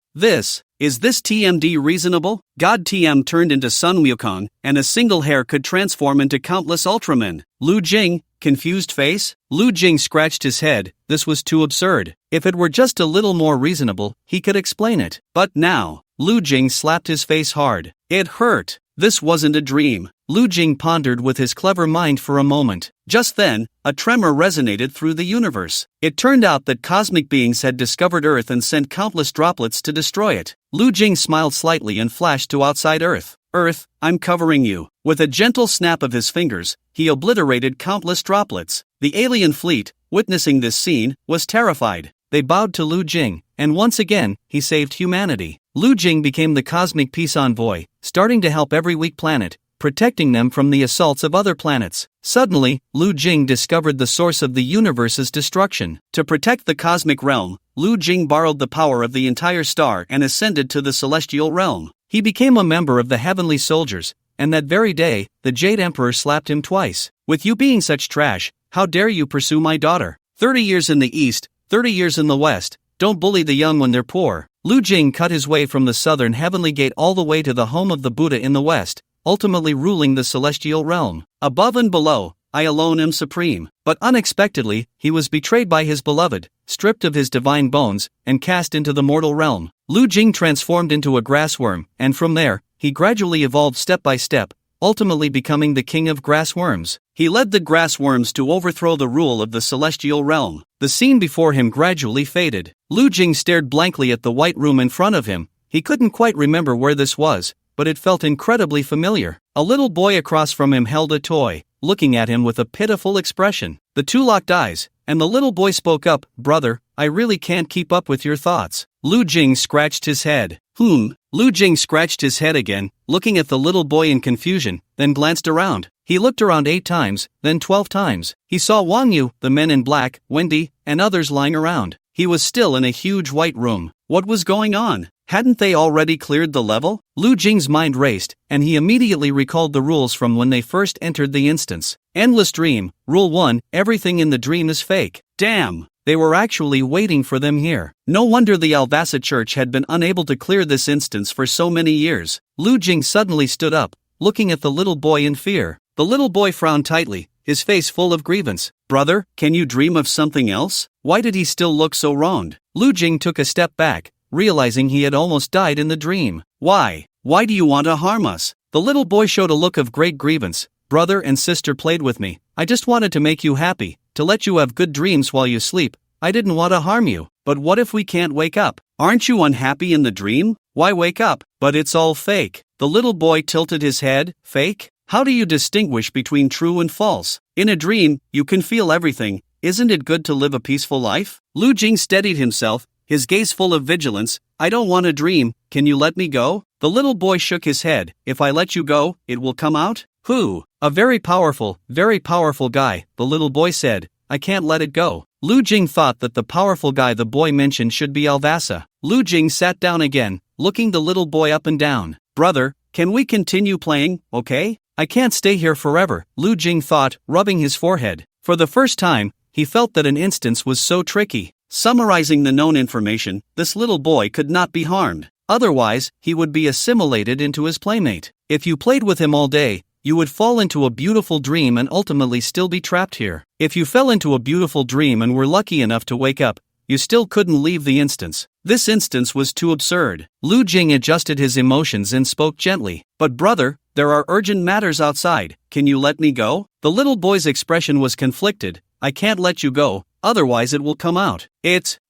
Is this TMD reasonable? God TM turned into Sun Wukong, and a single hair could transform into countless Ultramen. Lu Jing, confused face? Lu Jing scratched his head. This was too absurd. If it were just a little more reasonable, he could explain it. But now, Lu Jing slapped his face hard. It hurt. This wasn't a dream. Lu Jing pondered with his clever mind for a moment. Just then, a tremor resonated through the universe. It turned out that cosmic beings had discovered Earth and sent countless droplets to destroy it. Lu Jing smiled slightly and flashed to outside Earth. "Earth, I'm covering you." With a gentle snap of his fingers, he obliterated countless droplets. The alien fleet, witnessing this scene, was terrified. They bowed to Lu Jing, and once again, he saved humanity. Lu Jing became the cosmic peace envoy, starting to help every weak planet, protecting them from the assaults of other planets. Suddenly, Lu Jing discovered the source of the universe's destruction. To protect the cosmic realm, Lu Jing borrowed the power of the entire star and ascended to the celestial realm. He became a member of the heavenly soldiers, and that very day, the Jade Emperor slapped him twice. "With you being such trash, how dare you pursue my daughter? 30 years in the east, 30 years in the west, don't bully the young when they're poor." Lu Jing cut his way from the southern heavenly gate all the way to the home of the Buddha in the west, ultimately ruling the celestial realm. Above and below, I alone am supreme. But unexpectedly, he was betrayed by his beloved, stripped of his divine bones, and cast into the mortal realm. Lu Jing transformed into a grass worm, and from there, he gradually evolved step by step, ultimately becoming the king of grass worms. He led the grass worms to overthrow the rule of the celestial realm. The scene before him gradually faded. Lu Jing stared blankly at the white room in front of him. He couldn't quite remember where this was, but it felt incredibly familiar. A little boy across from him held a toy, looking at him with a pitiful expression. The two locked eyes, and the little boy spoke up, "Brother, I really can't keep up with your thoughts." Lu Jing scratched his head. Lu Jing scratched his head again, looking at the little boy in confusion, then glanced around. He looked around 8 times, then 12 times. He saw Wang Yu, the men in black, Wendy, and others lying around. He was still in a huge white room. What was going on? Hadn't they already cleared the level? Lu Jing's mind raced, and he immediately recalled the rules from when they first entered the instance. Endless dream. Rule 1, everything in the dream is fake. Damn! They were actually waiting for them here. No wonder the Alvasa Church had been unable to clear this instance for so many years. Lu Jing suddenly stood up, looking at the little boy in fear. The little boy frowned tightly, his face full of grievance. Brother, can you dream of something else? Why did he still look so wronged? Lu Jing took a step back, realizing he had almost died in the dream. Why? Why do you want to harm us? The little boy showed a look of great grievance. Brother and sister played with me. I just wanted to make you happy, to let you have good dreams while you sleep. I didn't want to harm you. But what if we can't wake up? Aren't you unhappy in the dream? Why wake up? But it's all fake. The little boy tilted his head. Fake? How do you distinguish between true and false? In a dream, you can feel everything. Isn't it good to live a peaceful life? Lu Jing steadied himself, his gaze full of vigilance. I don't want to dream. Can you let me go? The little boy shook his head. If I let you go, it will come out? Who? A very powerful guy, the little boy said. I can't let it go. Lu Jing thought that the powerful guy the boy mentioned should be Alvasa. Lu Jing sat down again, looking the little boy up and down. Brother, can we continue playing, okay? I can't stay here forever, Lu Jing thought, rubbing his forehead. For the first time, he felt that an instance was so tricky. Summarizing the known information, this little boy could not be harmed. Otherwise, he would be assimilated into his playmate. If you played with him all day, you would fall into a beautiful dream and ultimately still be trapped here. If you fell into a beautiful dream and were lucky enough to wake up, you still couldn't leave the instance. This instance was too absurd. Lu Jing adjusted his emotions and spoke gently. But brother, there are urgent matters outside. Can you let me go? The little boy's expression was conflicted. I can't let you go, otherwise it will come out.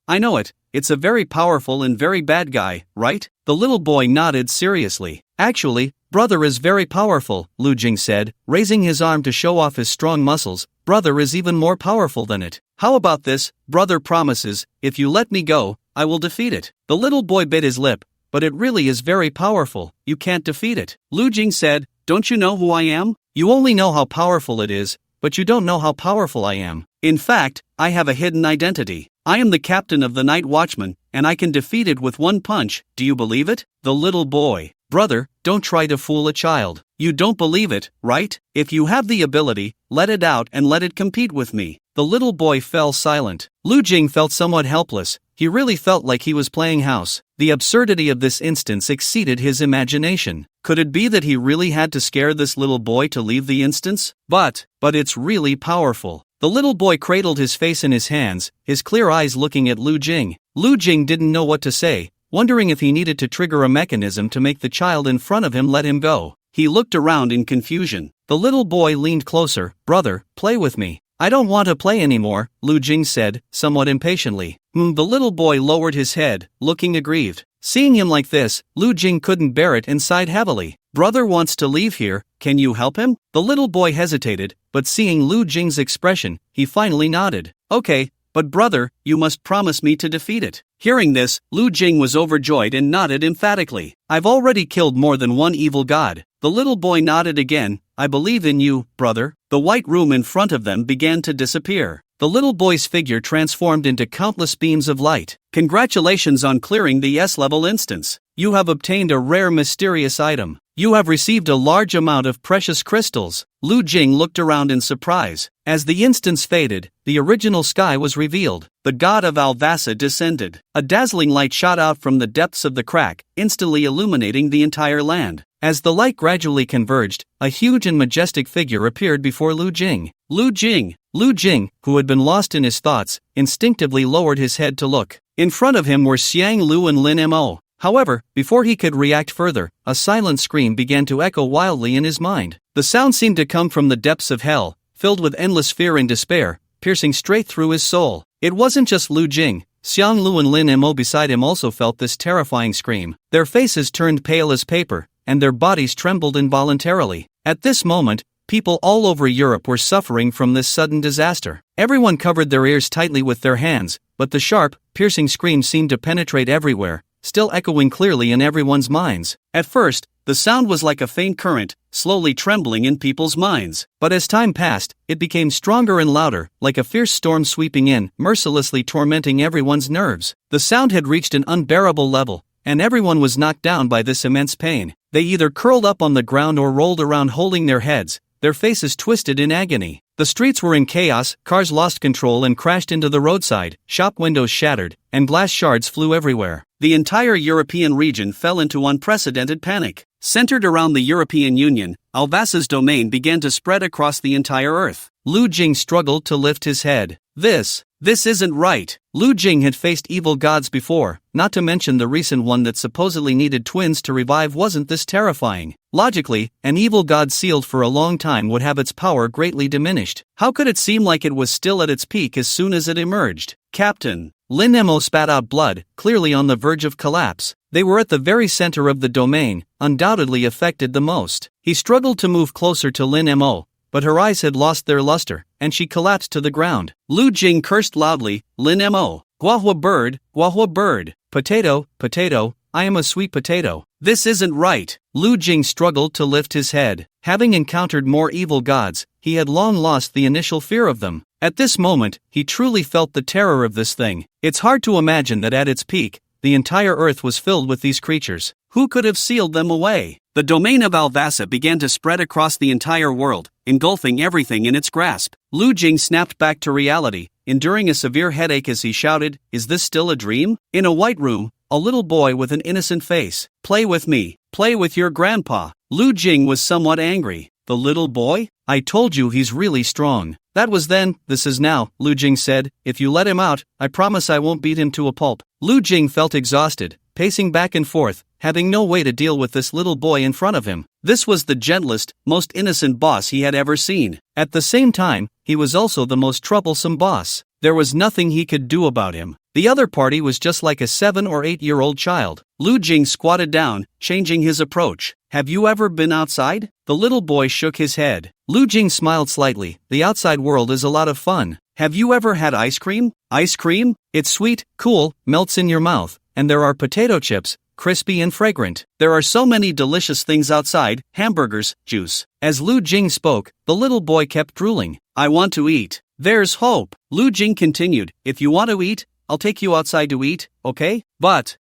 I know it. It's a very powerful and very bad guy, right? The little boy nodded seriously. Actually, brother is very powerful, Lu Jing said, raising his arm to show off his strong muscles. Brother is even more powerful than it. How about this? Brother promises, if you let me go, I will defeat it. The little boy bit his lip. But it really is very powerful. You can't defeat it. Lu Jing said, don't you know who I am? You only know how powerful it is, but you don't know how powerful I am. In fact, I have a hidden identity. I am the captain of the night watchman, and I can defeat it with one punch. Do you believe it? The little boy. Brother, don't try to fool a child. You don't believe it, right? If you have the ability, let it out and let it compete with me. The little boy fell silent. Lu Jing felt somewhat helpless. He really felt like he was playing house. The absurdity of this instance exceeded his imagination. Could it be that he really had to scare this little boy to leave the instance? But it's really powerful. The little boy cradled his face in his hands, his clear eyes looking at Lu Jing. Lu Jing didn't know what to say, wondering if he needed to trigger a mechanism to make the child in front of him let him go. He looked around in confusion. The little boy leaned closer. Brother, play with me. I don't want to play anymore, Lu Jing said, somewhat impatiently. The little boy lowered his head, looking aggrieved. Seeing him like this, Lu Jing couldn't bear it and sighed heavily. Brother wants to leave here, can you help him? The little boy hesitated, but seeing Lu Jing's expression, he finally nodded. Okay, but brother, you must promise me to defeat it. Hearing this, Lu Jing was overjoyed and nodded emphatically. I've already killed more than one evil god. The little boy nodded again. I believe in you, brother. The white room in front of them began to disappear. The little boy's figure transformed into countless beams of light. Congratulations on clearing the S-level instance. You have obtained a rare mysterious item. You have received a large amount of precious crystals. Lu Jing looked around in surprise. As the instance faded, the original sky was revealed. The god of Alvasa descended. A dazzling light shot out from the depths of the crack, instantly illuminating the entire land. As the light gradually converged, a huge and majestic figure appeared before Lu Jing. Lu Jing, who had been lost in his thoughts, instinctively lowered his head to look. In front of him were Xiang Lu and Lin Mo. However, before he could react further, a silent scream began to echo wildly in his mind. The sound seemed to come from the depths of hell, filled with endless fear and despair, piercing straight through his soul. It wasn't just Lu Jing. Xiang Lu and Lin Mo beside him also felt this terrifying scream. Their faces turned pale as paper, and their bodies trembled involuntarily. At this moment, people all over Europe were suffering from this sudden disaster. Everyone covered their ears tightly with their hands, but the sharp, piercing scream seemed to penetrate everywhere, still echoing clearly in everyone's minds. At first, the sound was like a faint current, slowly trembling in people's minds. But as time passed, it became stronger and louder, like a fierce storm sweeping in, mercilessly tormenting everyone's nerves. The sound had reached an unbearable level, and everyone was knocked down by this immense pain. They either curled up on the ground or rolled around holding their heads, their faces twisted in agony. The streets were in chaos, cars lost control and crashed into the roadside, shop windows shattered, and glass shards flew everywhere. The entire European region fell into unprecedented panic. Centered around the European Union, Alvasa's domain began to spread across the entire Earth. Lu Jing struggled to lift his head. This isn't right. Lu Jing had faced evil gods before, not to mention the recent one that supposedly needed twins to revive. Wasn't this terrifying? Logically, an evil god sealed for a long time would have its power greatly diminished. How could it seem like it was still at its peak as soon as it emerged? Captain. Lin Mo spat out blood, clearly on the verge of collapse. They were at the very center of the domain, undoubtedly affected the most. He struggled to move closer to Lin Mo, but her eyes had lost their luster, and she collapsed to the ground. Lu Jing cursed loudly, Lin Mo, guahua bird, potato, potato, I am a sweet potato. This isn't right. Lu Jing struggled to lift his head. Having encountered more evil gods, he had long lost the initial fear of them. At this moment, he truly felt the terror of this thing. It's hard to imagine that at its peak, the entire earth was filled with these creatures. Who could have sealed them away? The domain of Alvasa began to spread across the entire world, engulfing everything in its grasp. Lu Jing snapped back to reality, enduring a severe headache as he shouted, "Is this still a dream?" In a white room, a little boy with an innocent face. "Play with me. Play with your grandpa." Lu Jing was somewhat angry. The little boy? I told you he's really strong. That was then, this is now, Lu Jing said. If you let him out, I promise I won't beat him to a pulp. Lu Jing felt exhausted, pacing back and forth, having no way to deal with this little boy in front of him. This was the gentlest, most innocent boss he had ever seen. At the same time, he was also the most troublesome boss. There was nothing he could do about him. The other party was just like a 7 or 8-year-old child. Lu Jing squatted down, changing his approach. "Have you ever been outside?" The little boy shook his head. Lu Jing smiled slightly. "The outside world is a lot of fun. Have you ever had ice cream?" "Ice cream? It's sweet, cool, melts in your mouth, and there are potato chips, crispy and fragrant. There are so many delicious things outside, hamburgers, juice." As Lu Jing spoke, the little boy kept drooling. "I want to eat. There's hope." Lu Jing continued, "If you want to eat, I'll take you outside to eat, okay? But,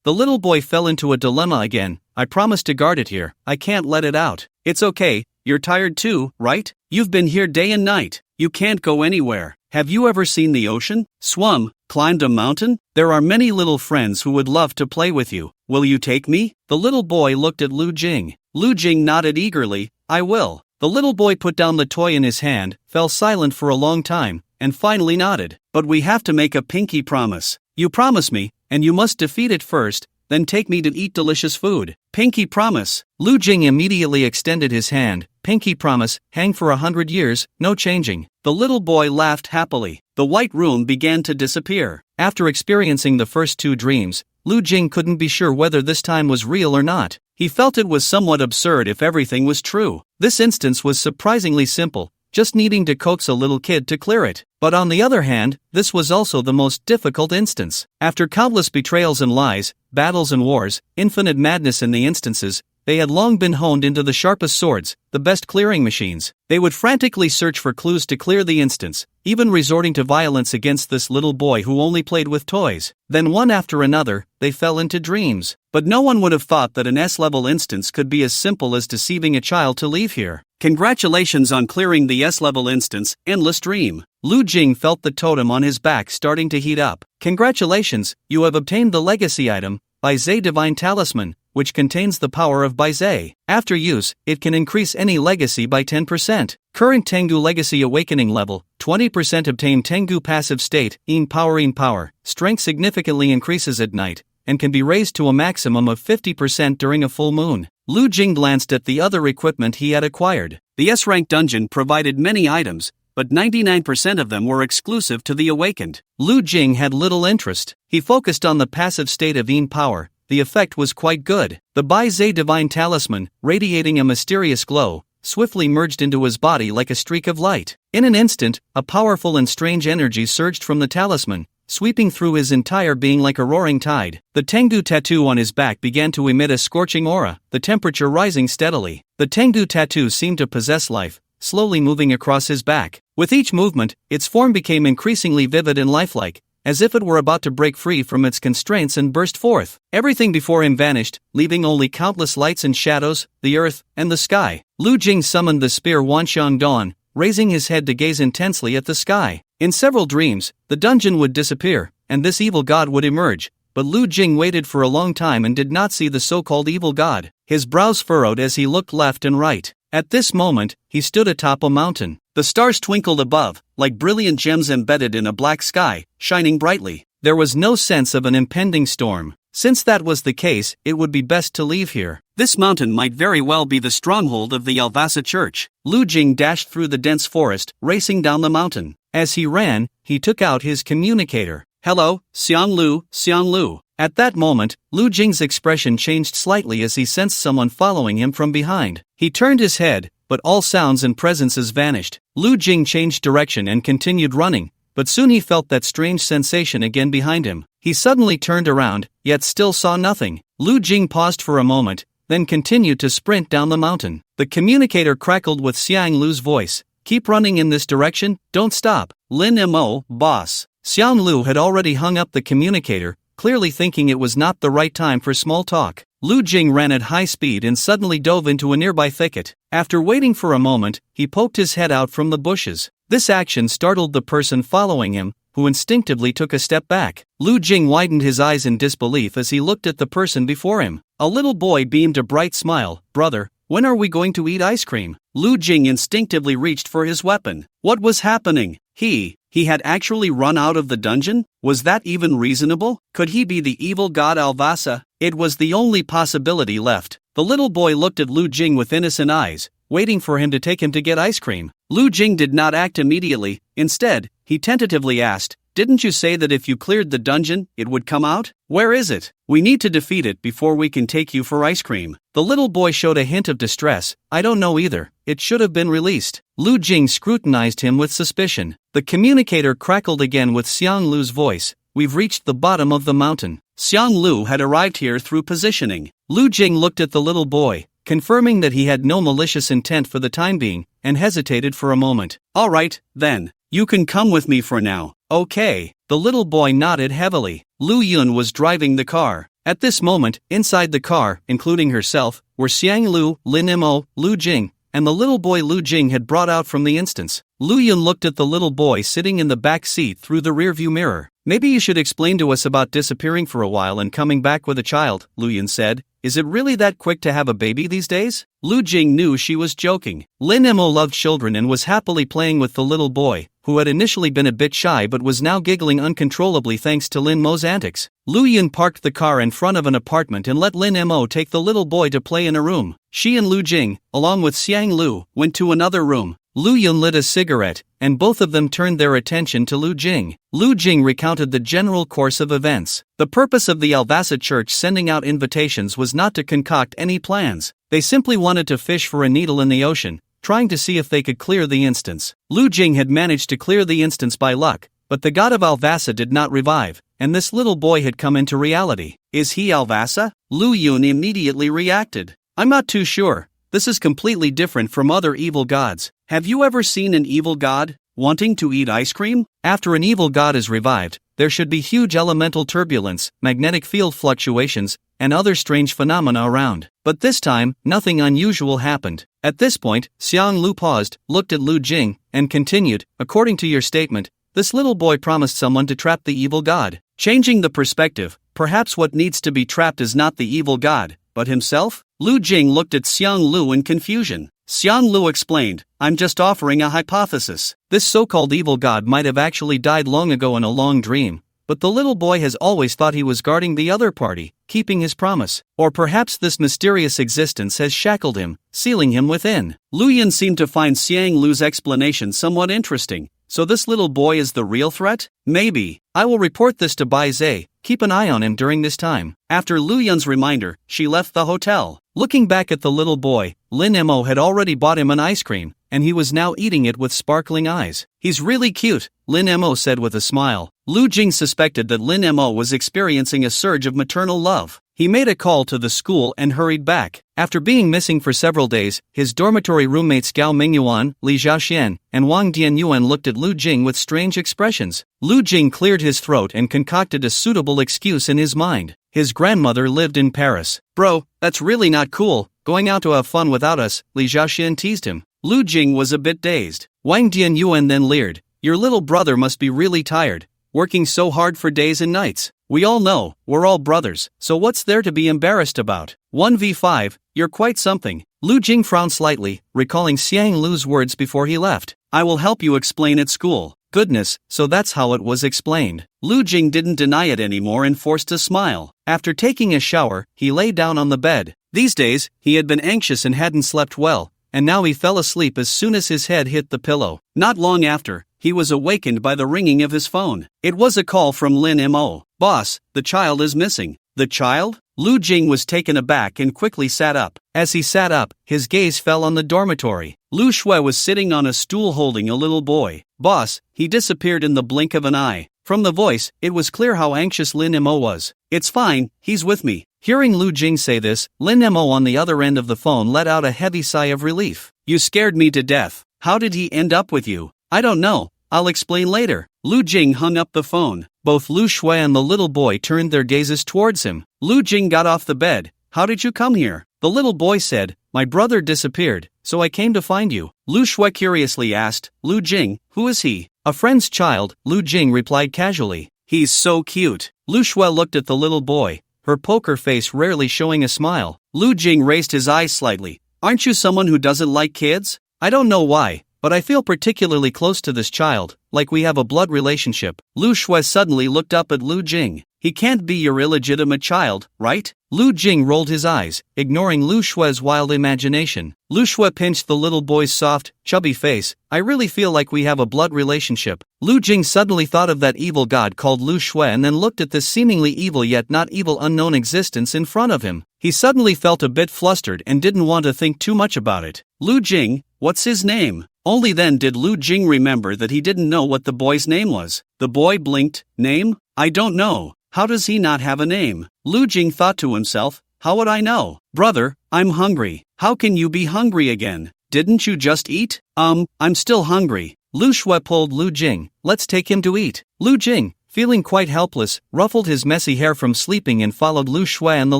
the little boy fell into a dilemma again. "I promised to guard it here. I can't let it out." "It's okay, you're tired too, right? You've been here day and night. You can't go anywhere. Have you ever seen the ocean? Swum? Climbed a mountain? There are many little friends who would love to play with you. Will you take me?" The little boy looked at Lu Jing. Lu Jing nodded eagerly. "I will." The little boy put down the toy in his hand, fell silent for a long time, and finally nodded. "But we have to make a pinky promise. You promise me, and you must defeat it first, then take me to eat delicious food." "Pinky promise." Lu Jing immediately extended his hand. "Pinky promise, hang for 100 years, no changing." The little boy laughed happily. The white room began to disappear. After experiencing the first 2 dreams, Lu Jing couldn't be sure whether this time was real or not. He felt it was somewhat absurd if everything was true. This instance was surprisingly simple, just needing to coax a little kid to clear it. But on the other hand, this was also the most difficult instance. After countless betrayals and lies, battles and wars, infinite madness in the instances, they had long been honed into the sharpest swords, the best clearing machines. They would frantically search for clues to clear the instance, even resorting to violence against this little boy who only played with toys. Then one after another, they fell into dreams. But no one would have thought that an S-level instance could be as simple as deceiving a child to leave here. Congratulations on clearing the S-level instance, Endless Dream. Lu Jing felt the totem on his back starting to heat up. Congratulations, you have obtained the legacy item, Baizé Divine Talisman, which contains the power of Baizé. After use, it can increase any legacy by 10%. Current Tengu Legacy Awakening level, 20% obtain Tengu passive state, in power. Strength significantly increases at night, and can be raised to a maximum of 50% during a full moon. Lu Jing glanced at the other equipment he had acquired. The S-rank dungeon provided many items, but 99% of them were exclusive to the awakened. Lu Jing had little interest. He focused on the passive state of Yin power. The effect was quite good. The Baizé Divine Talisman, radiating a mysterious glow, swiftly merged into his body like a streak of light. In an instant, a powerful and strange energy surged from the talisman, sweeping through his entire being like a roaring tide. The Tengu tattoo on his back began to emit a scorching aura, the temperature rising steadily. The Tengu tattoo seemed to possess life, slowly moving across his back. With each movement, its form became increasingly vivid and lifelike, as if it were about to break free from its constraints and burst forth. Everything before him vanished, leaving only countless lights and shadows, the earth, and the sky. Lu Jing summoned the spear Wanxiang Dawn, raising his head to gaze intensely at the sky. In several dreams, the dungeon would disappear, and this evil god would emerge, but Lu Jing waited for a long time and did not see the so-called evil god. His brows furrowed as he looked left and right. At this moment, he stood atop a mountain. The stars twinkled above, like brilliant gems embedded in a black sky, shining brightly. There was no sense of an impending storm. Since that was the case, it would be best to leave here. This mountain might very well be the stronghold of the Alvasa Church. Lu Jing dashed through the dense forest, racing down the mountain. As he ran, he took out his communicator. "Hello, Xiang Lu, Xiang Lu." At that moment, Lu Jing's expression changed slightly as he sensed someone following him from behind. He turned his head, but all sounds and presences vanished. Lu Jing changed direction and continued running, but soon he felt that strange sensation again behind him. He suddenly turned around, yet still saw nothing. Lu Jing paused for a moment, then continued to sprint down the mountain. The communicator crackled with Xiang Lu's voice. "Keep running in this direction, don't stop. Lin Mo, boss." Xiang Lu had already hung up the communicator, clearly thinking it was not the right time for small talk. Lu Jing ran at high speed and suddenly dove into a nearby thicket. After waiting for a moment, he poked his head out from the bushes. This action startled the person following him, who instinctively took a step back. Lu Jing widened his eyes in disbelief as he looked at the person before him. A little boy beamed a bright smile. "Brother, when are we going to eat ice cream?" Lu Jing instinctively reached for his weapon. What was happening? He had actually run out of the dungeon? Was that even reasonable? Could he be the evil god Alvasa? It was the only possibility left. The little boy looked at Lu Jing with innocent eyes, waiting for him to take him to get ice cream. Lu Jing did not act immediately. Instead, he tentatively asked, "Didn't you say that if you cleared the dungeon, it would come out? Where is it? We need to defeat it before we can take you for ice cream." The little boy showed a hint of distress. "I don't know either. It should have been released." Lu Jing scrutinized him with suspicion. The communicator crackled again with Xiang Lu's voice. "We've reached the bottom of the mountain." Xiang Lu had arrived here through positioning. Lu Jing looked at the little boy, confirming that he had no malicious intent for the time being, and hesitated for a moment. "All right, then. You can come with me for now." "Okay." The little boy nodded heavily. Lu Yun was driving the car. At this moment, inside the car, including herself, were Xiang Lu, Lin Mo, Lu Jing, and the little boy Lu Jing had brought out from the instance. Lu Yun looked at the little boy sitting in the back seat through the rearview mirror. "Maybe you should explain to us about disappearing for a while and coming back with a child," Lu Yun said. "Is it really that quick to have a baby these days?" Lu Jing knew she was joking. Lin Mo loved children and was happily playing with the little boy, who had initially been a bit shy but was now giggling uncontrollably thanks to Lin Mo's antics. Lu Yun parked the car in front of an apartment and let Lin Mo take the little boy to play in a room. She and Lu Jing, along with Xiang Lu, went to another room. Lu Yun lit a cigarette, and both of them turned their attention to Lu Jing. Lu Jing recounted the general course of events. The purpose of the Alvasa Church sending out invitations was not to concoct any plans. They simply wanted to fish for a needle in the ocean, trying to see if they could clear the instance. Lu Jing had managed to clear the instance by luck, but the god of Alvasa did not revive, and this little boy had come into reality. "Is he Alvasa?" Lu Yun immediately reacted. "I'm not too sure. This is completely different from other evil gods. Have you ever seen an evil god wanting to eat ice cream? After an evil god is revived, there should be huge elemental turbulence, magnetic field fluctuations, and other strange phenomena around. But this time, nothing unusual happened." At this point, Xiang Lu paused, looked at Lu Jing, and continued, "According to your statement, this little boy promised someone to trap the evil god. Changing the perspective, perhaps what needs to be trapped is not the evil god, but himself?" Lu Jing looked at Xiang Lu in confusion. Xiang Lu explained, "I'm just offering a hypothesis. This so-called evil god might have actually died long ago in a long dream, but the little boy has always thought he was guarding the other party, keeping his promise. Or perhaps this mysterious existence has shackled him, sealing him within." Lu Yun seemed to find Xiang Lu's explanation somewhat interesting. "So this little boy is the real threat? Maybe. I will report this to Bai Zhe. Keep an eye on him during this time." After Lu Yun's reminder, she left the hotel. Looking back at the little boy, Lin Mo had already bought him an ice cream, and he was now eating it with sparkling eyes. "He's really cute," Lin Mo said with a smile. Lu Jing suspected that Lin Mo was experiencing a surge of maternal love. He made a call to the school and hurried back. After being missing for several days, his dormitory roommates Gao Mingyuan, Li Zhaoxian, and Wang Dianyuan looked at Lu Jing with strange expressions. Lu Jing cleared his throat and concocted a suitable excuse in his mind. His grandmother lived in Paris. Bro, that's really not cool, going out to have fun without us, Li Zhaoxian teased him. Lu Jing was a bit dazed. Wang Dianyuan then leered. Your little brother must be really tired, working so hard for days and nights. We all know, we're all brothers, so what's there to be embarrassed about? 1v5, you're quite something. Lu Jing frowned slightly, recalling Xiang Lu's words before he left. I will help you explain at school. Goodness, so that's how it was explained. Lu Jing didn't deny it anymore and forced a smile. After taking a shower, he lay down on the bed. These days, he had been anxious and hadn't slept well, and now he fell asleep as soon as his head hit the pillow. Not long after, he was awakened by the ringing of his phone. It was a call from Lin Mo. Boss, the child is missing. The child? Lu Jing was taken aback and quickly sat up. As he sat up, his gaze fell on the dormitory. Lu Shui was sitting on a stool holding a little boy. Boss, he disappeared in the blink of an eye. From the voice, it was clear how anxious Lin Mo was. It's fine, he's with me. Hearing Lu Jing say this, Lin Mo on the other end of the phone let out a heavy sigh of relief. You scared me to death. How did he end up with you? I don't know. I'll explain later. Lu Jing hung up the phone. Both Lu Shui and the little boy turned their gazes towards him. Lu Jing got off the bed. How did you come here? The little boy said, my brother disappeared, so I came to find you. Lu Shui curiously asked, Lu Jing, who is he? A friend's child, Lu Jing replied casually. He's so cute. Lu Shui looked at the little boy, her poker face rarely showing a smile. Lu Jing raised his eyes slightly. Aren't you someone who doesn't like kids? I don't know why, but I feel particularly close to this child, like we have a blood relationship. Lu Shui suddenly looked up at Lu Jing. He can't be your illegitimate child, right? Lu Jing rolled his eyes, ignoring Lu Shui's wild imagination. Lu Shui pinched the little boy's soft, chubby face. I really feel like we have a blood relationship. Lu Jing suddenly thought of that evil god called Lu Shui and then looked at this seemingly evil yet not evil unknown existence in front of him. He suddenly felt a bit flustered and didn't want to think too much about it. Lu Jing, what's his name? Only then did Lu Jing remember that he didn't know what the boy's name was. The boy blinked. Name? I don't know. How does he not have a name? Lu Jing thought to himself, how would I know? Brother, I'm hungry. How can you be hungry again? Didn't you just eat? I'm still hungry. Lu Shui pulled Lu Jing. Let's take him to eat. Lu Jing, feeling quite helpless, ruffled his messy hair from sleeping and followed Lu Shui and the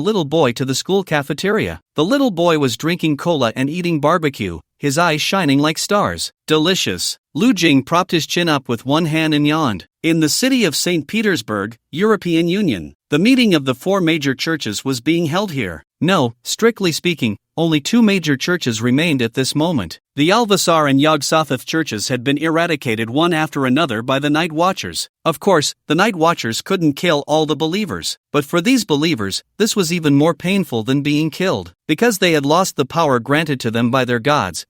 little boy to the school cafeteria. The little boy was drinking cola and eating barbecue, his eyes shining like stars. Delicious. Lu Jing propped his chin up with one hand and yawned. In the city of St. Petersburg, European Union, the meeting of the 4 major churches was being held here. No, strictly speaking, only 2 major churches remained at this moment. The Alvasar and Yog-Sothoth churches had been eradicated one after another by the Night Watchers. Of course, the Night Watchers couldn't kill all the believers, but for these believers, this was even more painful than being killed. Because they had lost the power granted to them by their gods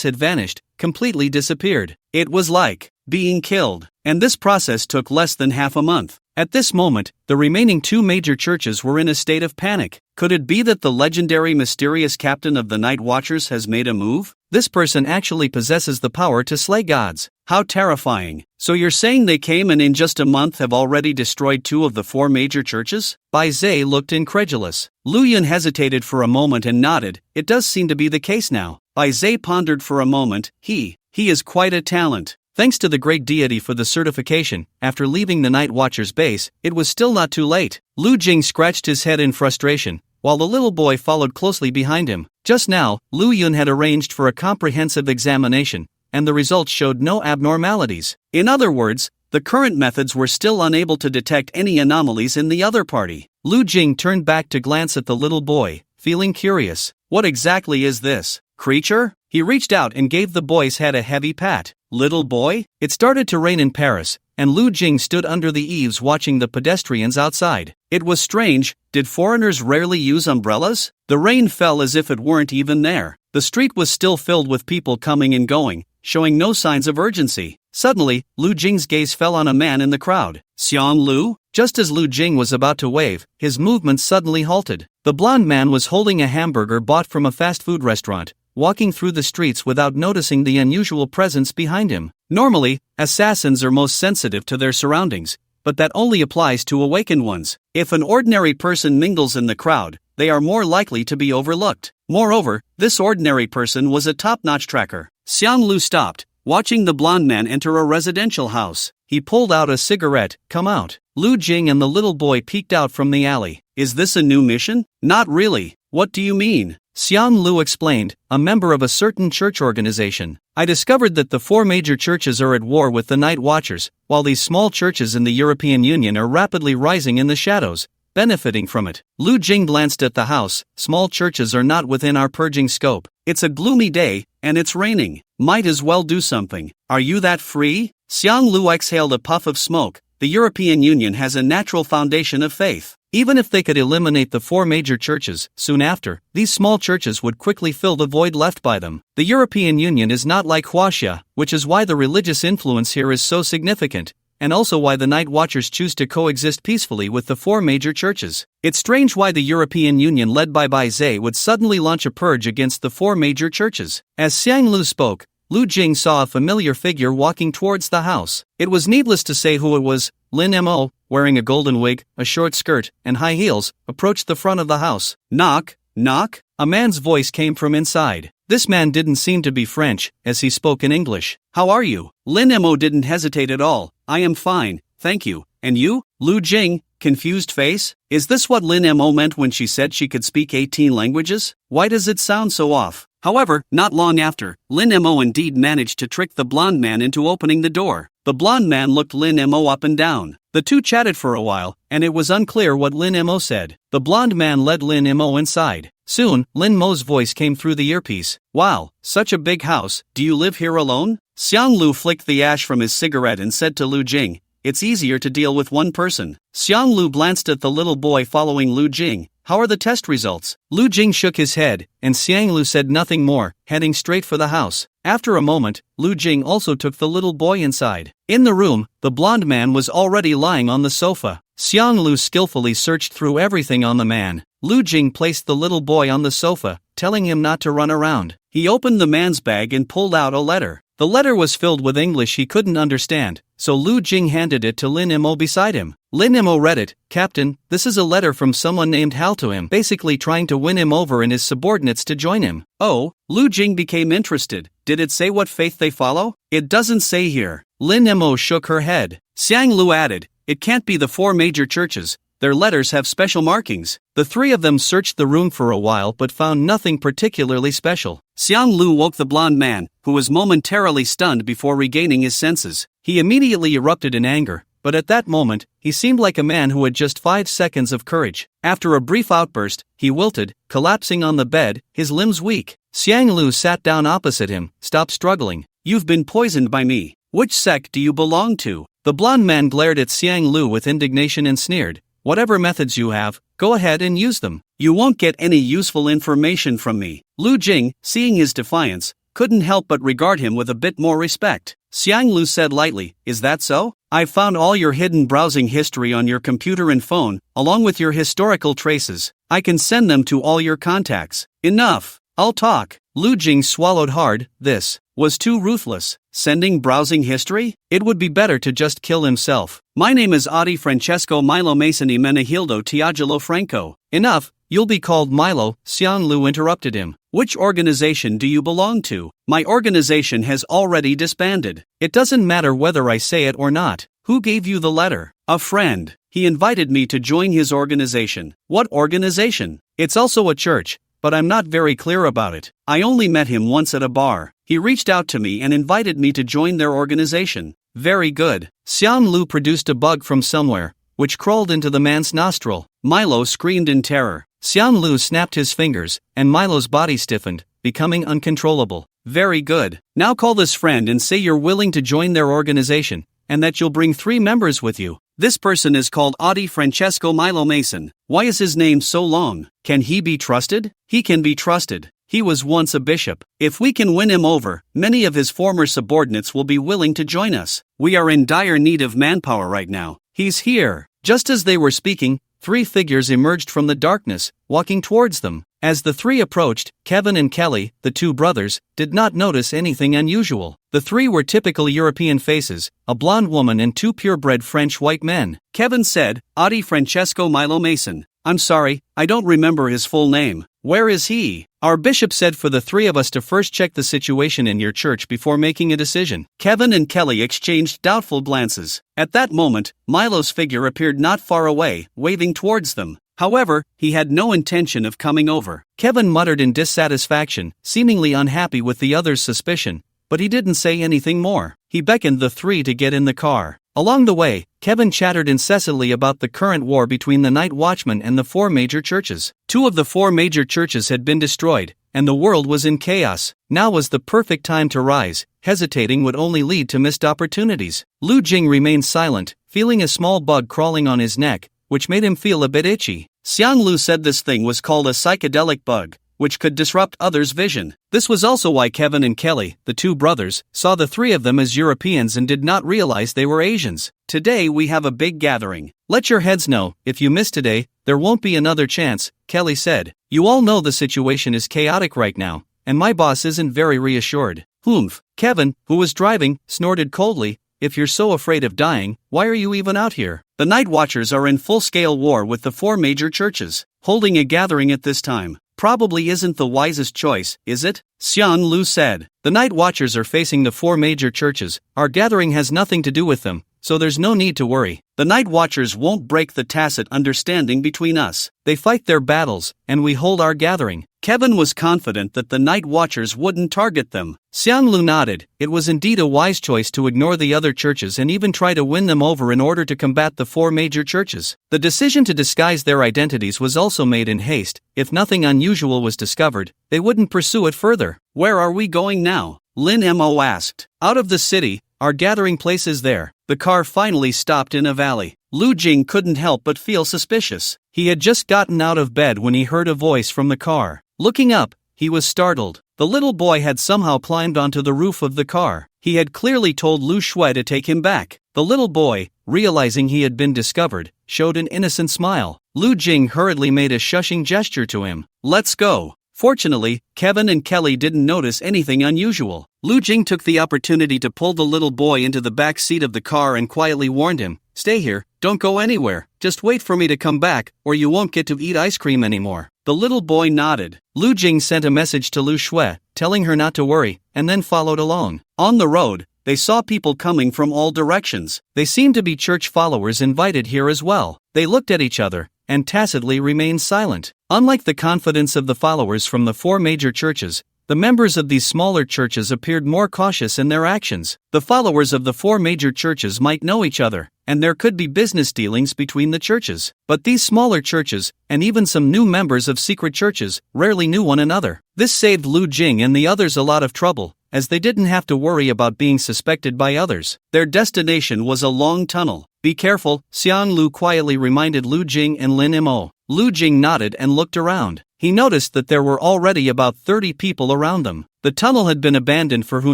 had vanished, completely disappeared. It was like being killed, and this process took less than half a month. At this moment, the remaining 2 major churches were in a state of panic. Could it be that the legendary mysterious captain of the Night Watchers has made a move? This person actually possesses the power to slay gods. How terrifying. So you're saying they came and in just a month have already destroyed 2 of the 4 major churches? Bai Zhe looked incredulous. Lu Yun hesitated for a moment and nodded. It does seem to be the case now. Bai Zhe pondered for a moment. He is quite a talent. Thanks to the great deity for the certification, after leaving the Night Watcher's base, it was still not too late. Lu Jing scratched his head in frustration, while the little boy followed closely behind him. Just now, Lu Yun had arranged for a comprehensive examination, and the results showed no abnormalities. In other words, the current methods were still unable to detect any anomalies in the other party. Lu Jing turned back to glance at the little boy, feeling curious. What exactly is this creature? He reached out and gave the boy's head a heavy pat. Little boy? It started to rain in Paris, and Lu Jing stood under the eaves watching the pedestrians outside. It was strange. Did foreigners rarely use umbrellas? The rain fell as if it weren't even there. The street was still filled with people coming and going, showing no signs of urgency. Suddenly, Lu Jing's gaze fell on a man in the crowd. Xiang Lu? Just as Lu Jing was about to wave, his movements suddenly halted. The blond man was holding a hamburger bought from a fast food restaurant, walking through the streets without noticing the unusual presence behind him. Normally, assassins are most sensitive to their surroundings, but that only applies to awakened ones. If an ordinary person mingles in the crowd, they are more likely to be overlooked. Moreover, this ordinary person was a top-notch tracker. Xiang Lu stopped, watching the blonde man enter a residential house. He pulled out a cigarette. Come out. Lu Jing and the little boy peeked out from the alley. Is this a new mission? Not really. What do you mean? Xiang Lu explained, a member of a certain church organization. I discovered that the 4 major churches are at war with the Night Watchers, while these small churches in the European Union are rapidly rising in the shadows, benefiting from it. Lu Jing glanced at the house. Small churches are not within our purging scope. It's a gloomy day, and it's raining. Might as well do something. Are you that free? Xiang Lu exhaled a puff of smoke. The European Union has a natural foundation of faith. Even if they could eliminate the 4 major churches, soon after, these small churches would quickly fill the void left by them. The European Union is not like Huaxia, which is why the religious influence here is so significant, and also why the Night Watchers choose to coexist peacefully with the 4 major churches. It's strange why the European Union led by Bai Zhe would suddenly launch a purge against the 4 major churches. As Xiang Lu spoke, Lu Jing saw a familiar figure walking towards the house. It was needless to say who it was. Lin Mo, wearing a golden wig, a short skirt, and high heels, approached the front of the house. Knock, knock. A man's voice came from inside. This man didn't seem to be French, as he spoke in English. How are you? Lin Mo didn't hesitate at all. I am fine, thank you. And you? Lu Jing, confused face? Is this what Lin Mo meant when she said she could speak 18 languages? Why does it sound so off? However, not long after, Lin Mo indeed managed to trick the blonde man into opening the door. The blonde man looked Lin Mo up and down. The two chatted for a while, and it was unclear what Lin Mo said. The blonde man led Lin Mo inside. Soon, Lin Mo's voice came through the earpiece. Wow, such a big house. Do you live here alone? Xiang Lu flicked the ash from his cigarette and said to Lu Jing, it's easier to deal with one person. Xiang Lu glanced at the little boy following Lu Jing. How are the test results? Lu Jing shook his head, and Xiang Lu said nothing more, heading straight for the house. After a moment, Lu Jing also took the little boy inside. In the room, the blonde man was already lying on the sofa. Xiang Lu skillfully searched through everything on the man. Lu Jing placed the little boy on the sofa, telling him not to run around. He opened the man's bag and pulled out a letter. The letter was filled with English he couldn't understand, so Lu Jing handed it to Lin Mo beside him. Lin Mo read it. Captain, this is a letter from someone named Hal to him, basically trying to win him over and his subordinates to join him. Oh, Lu Jing became interested. Did it say what faith they follow? It doesn't say here. Lin Mo shook her head. Xiang Lu added, it can't be the 4 major churches. Their letters have special markings. The 3 of them searched the room for a while but found nothing particularly special. Xiang Lu woke the blonde man, who was momentarily stunned before regaining his senses. He immediately erupted in anger, but at that moment, he seemed like a man who had just 5 seconds of courage. After a brief outburst, he wilted, collapsing on the bed, his limbs weak. Xiang Lu sat down opposite him. Stop struggling. You've been poisoned by me. Which sect do you belong to? The blonde man glared at Xiang Lu with indignation and sneered. Whatever methods you have, go ahead and use them. You won't get any useful information from me. Lu Jing, seeing his defiance, couldn't help but regard him with a bit more respect. Xiang Lu said lightly, is that so? I've found all your hidden browsing history on your computer and phone, along with your historical traces. I can send them to all your contacts. Enough. I'll talk. Lu Jing swallowed hard. This was too ruthless. Sending browsing history? It would be better to just kill himself. My name is Adi Francesco Milo Masoni Menahildo Tiagelo Franco. Enough, you'll be called Milo, Xiang Lu interrupted him. Which organization do you belong to? My organization has already disbanded. It doesn't matter whether I say it or not. Who gave you the letter? A friend. He invited me to join his organization. What organization? It's also a church, but I'm not very clear about it. I only met him once at a bar. He reached out to me and invited me to join their organization. Very good. Xiang Lu produced a bug from somewhere, which crawled into the man's nostril. Milo screamed in terror. Xiang Lu snapped his fingers, and Milo's body stiffened, becoming uncontrollable. Very good. Now call this friend and say you're willing to join their organization, and that you'll bring 3 members with you. This person is called Adi Francesco Milo Mason. Why is his name so long? Can he be trusted? He can be trusted. He was once a bishop. If we can win him over, many of his former subordinates will be willing to join us. We are in dire need of manpower right now. He's here. Just as they were speaking, 3 figures emerged from the darkness, walking towards them. As the 3 approached, Kevin and Kelly, the 2 brothers, did not notice anything unusual. The three were typical European faces, a blonde woman and two purebred French white men. Kevin said, Adi Francesco Milo Mason. I'm sorry, I don't remember his full name. Where is he? Our bishop said for the three of us to first check the situation in your church before making a decision. Kevin and Kelly exchanged doubtful glances. At that moment, Milo's figure appeared not far away, waving towards them. However, he had no intention of coming over. Kevin muttered in dissatisfaction, seemingly unhappy with the other's suspicion, but he didn't say anything more. He beckoned the three to get in the car. Along the way, Kevin chattered incessantly about the current war between the night watchmen and the four major churches. Two of the four major churches had been destroyed, and the world was in chaos. Now was the perfect time to rise. Hesitating would only lead to missed opportunities. Lu Jing remained silent, feeling a small bug crawling on his neck, which made him feel a bit itchy. Xiang Lu said this thing was called a psychedelic bug, which could disrupt others' vision. This was also why Kevin and Kelly, the two brothers, saw the three of them as Europeans and did not realize they were Asians. Today we have a big gathering. Let your heads know, if you miss today, there won't be another chance, Kelly said. You all know the situation is chaotic right now, and my boss isn't very reassured. Humph. Kevin, who was driving, snorted coldly. If you're so afraid of dying, why are you even out here? The Night Watchers are in full-scale war with the four major churches. Holding a gathering at this time probably isn't the wisest choice, is it? Xian Lu said. The Night Watchers are facing the four major churches. Our gathering has nothing to do with them, so there's no need to worry. The Night Watchers won't break the tacit understanding between us. They fight their battles, and we hold our gathering. Kevin was confident that the Night Watchers wouldn't target them. Xiang Lu nodded. It was indeed a wise choice to ignore the other churches and even try to win them over in order to combat the four major churches. The decision to disguise their identities was also made in haste. If nothing unusual was discovered, they wouldn't pursue it further. Where are we going now? Lin Mo asked. Out of the city. Our gathering place is there. The car finally stopped in a valley. Lu Jing couldn't help but feel suspicious. He had just gotten out of bed when he heard a voice from the car. Looking up, he was startled. The little boy had somehow climbed onto the roof of the car. He had clearly told Lu Shui to take him back. The little boy, realizing he had been discovered, showed an innocent smile. Lu Jing hurriedly made a shushing gesture to him. Let's go. Fortunately, Kevin and Kelly didn't notice anything unusual. Lu Jing took the opportunity to pull the little boy into the back seat of the car and quietly warned him, "Stay here, don't go anywhere, just wait for me to come back, or you won't get to eat ice cream anymore." The little boy nodded. Lu Jing sent a message to Lu Shui, telling her not to worry, and then followed along. On the road, they saw people coming from all directions. They seemed to be church followers invited here as well. They looked at each other, and tacitly remained silent. Unlike the confidence of the followers from the four major churches, the members of these smaller churches appeared more cautious in their actions. The followers of the four major churches might know each other, and there could be business dealings between the churches. But these smaller churches, and even some new members of secret churches, rarely knew one another. This saved Lu Jing and the others a lot of trouble, as they didn't have to worry about being suspected by others. Their destination was a long tunnel. Be careful, Xiang Lu quietly reminded Lu Jing and Lin Mo. Lu Jing nodded and looked around. He noticed that there were already about 30 people around them. The tunnel had been abandoned for who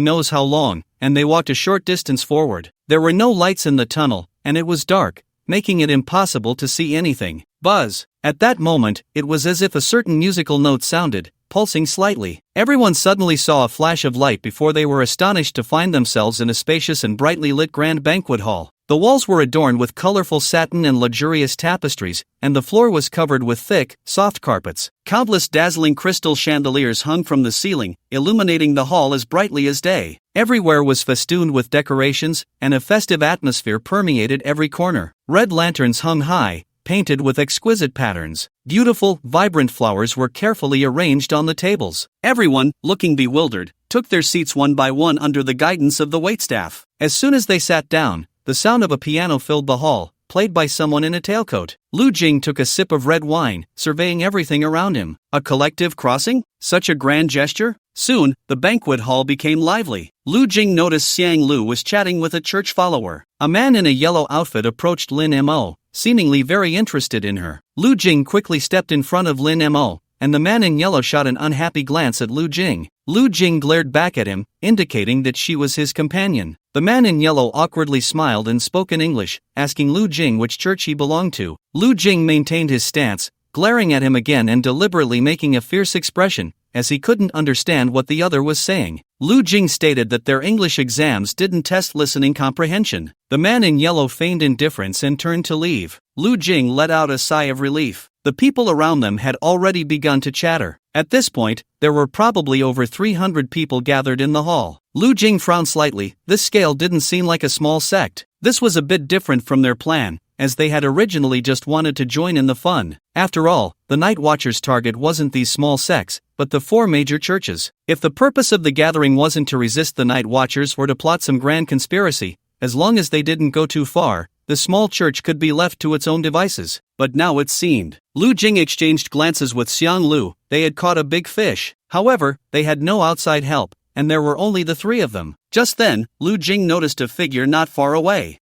knows how long, and they walked a short distance forward. There were no lights in the tunnel, and it was dark, making it impossible to see anything. Buzz! At that moment, it was as if a certain musical note sounded, pulsing slightly. Everyone suddenly saw a flash of light before they were astonished to find themselves in a spacious and brightly lit grand banquet hall. The walls were adorned with colorful satin and luxurious tapestries, and the floor was covered with thick, soft carpets. Countless dazzling crystal chandeliers hung from the ceiling, illuminating the hall as brightly as day. Everywhere was festooned with decorations, and a festive atmosphere permeated every corner. Red lanterns hung high, painted with exquisite patterns. Beautiful, vibrant flowers were carefully arranged on the tables. Everyone, looking bewildered, took their seats one by one under the guidance of the waitstaff. As soon as they sat down, the sound of a piano filled the hall, played by someone in a tailcoat. Lu Jing took a sip of red wine, surveying everything around him. A collective crossing? Such a grand gesture? Soon, the banquet hall became lively. Lu Jing noticed Xiang Lu was chatting with a church follower. A man in a yellow outfit approached Lin Mo, seemingly very interested in her. Lu Jing quickly stepped in front of Lin Mo, and the man in yellow shot an unhappy glance at Lu Jing. Lu Jing glared back at him, indicating that she was his companion. The man in yellow awkwardly smiled and spoke in English, asking Lu Jing which church he belonged to. Lu Jing maintained his stance, glaring at him again and deliberately making a fierce expression, as he couldn't understand what the other was saying. Lu Jing stated that their English exams didn't test listening comprehension. The man in yellow feigned indifference and turned to leave. Lu Jing let out a sigh of relief. The people around them had already begun to chatter. At this point, there were probably over 300 people gathered in the hall. Lu Jing frowned slightly. This scale didn't seem like a small sect. This was a bit different from their plan, as they had originally just wanted to join in the fun. After all, the Night Watchers' target wasn't these small sects, but the 4 major churches. If the purpose of the gathering wasn't to resist the Night Watchers or to plot some grand conspiracy, as long as they didn't go too far, the small church could be left to its own devices. But now it seemed. Lu Jing exchanged glances with Xiang Lu. They had caught a big fish. However, they had no outside help, and there were only the 3 of them. Just then, Lu Jing noticed a figure not far away.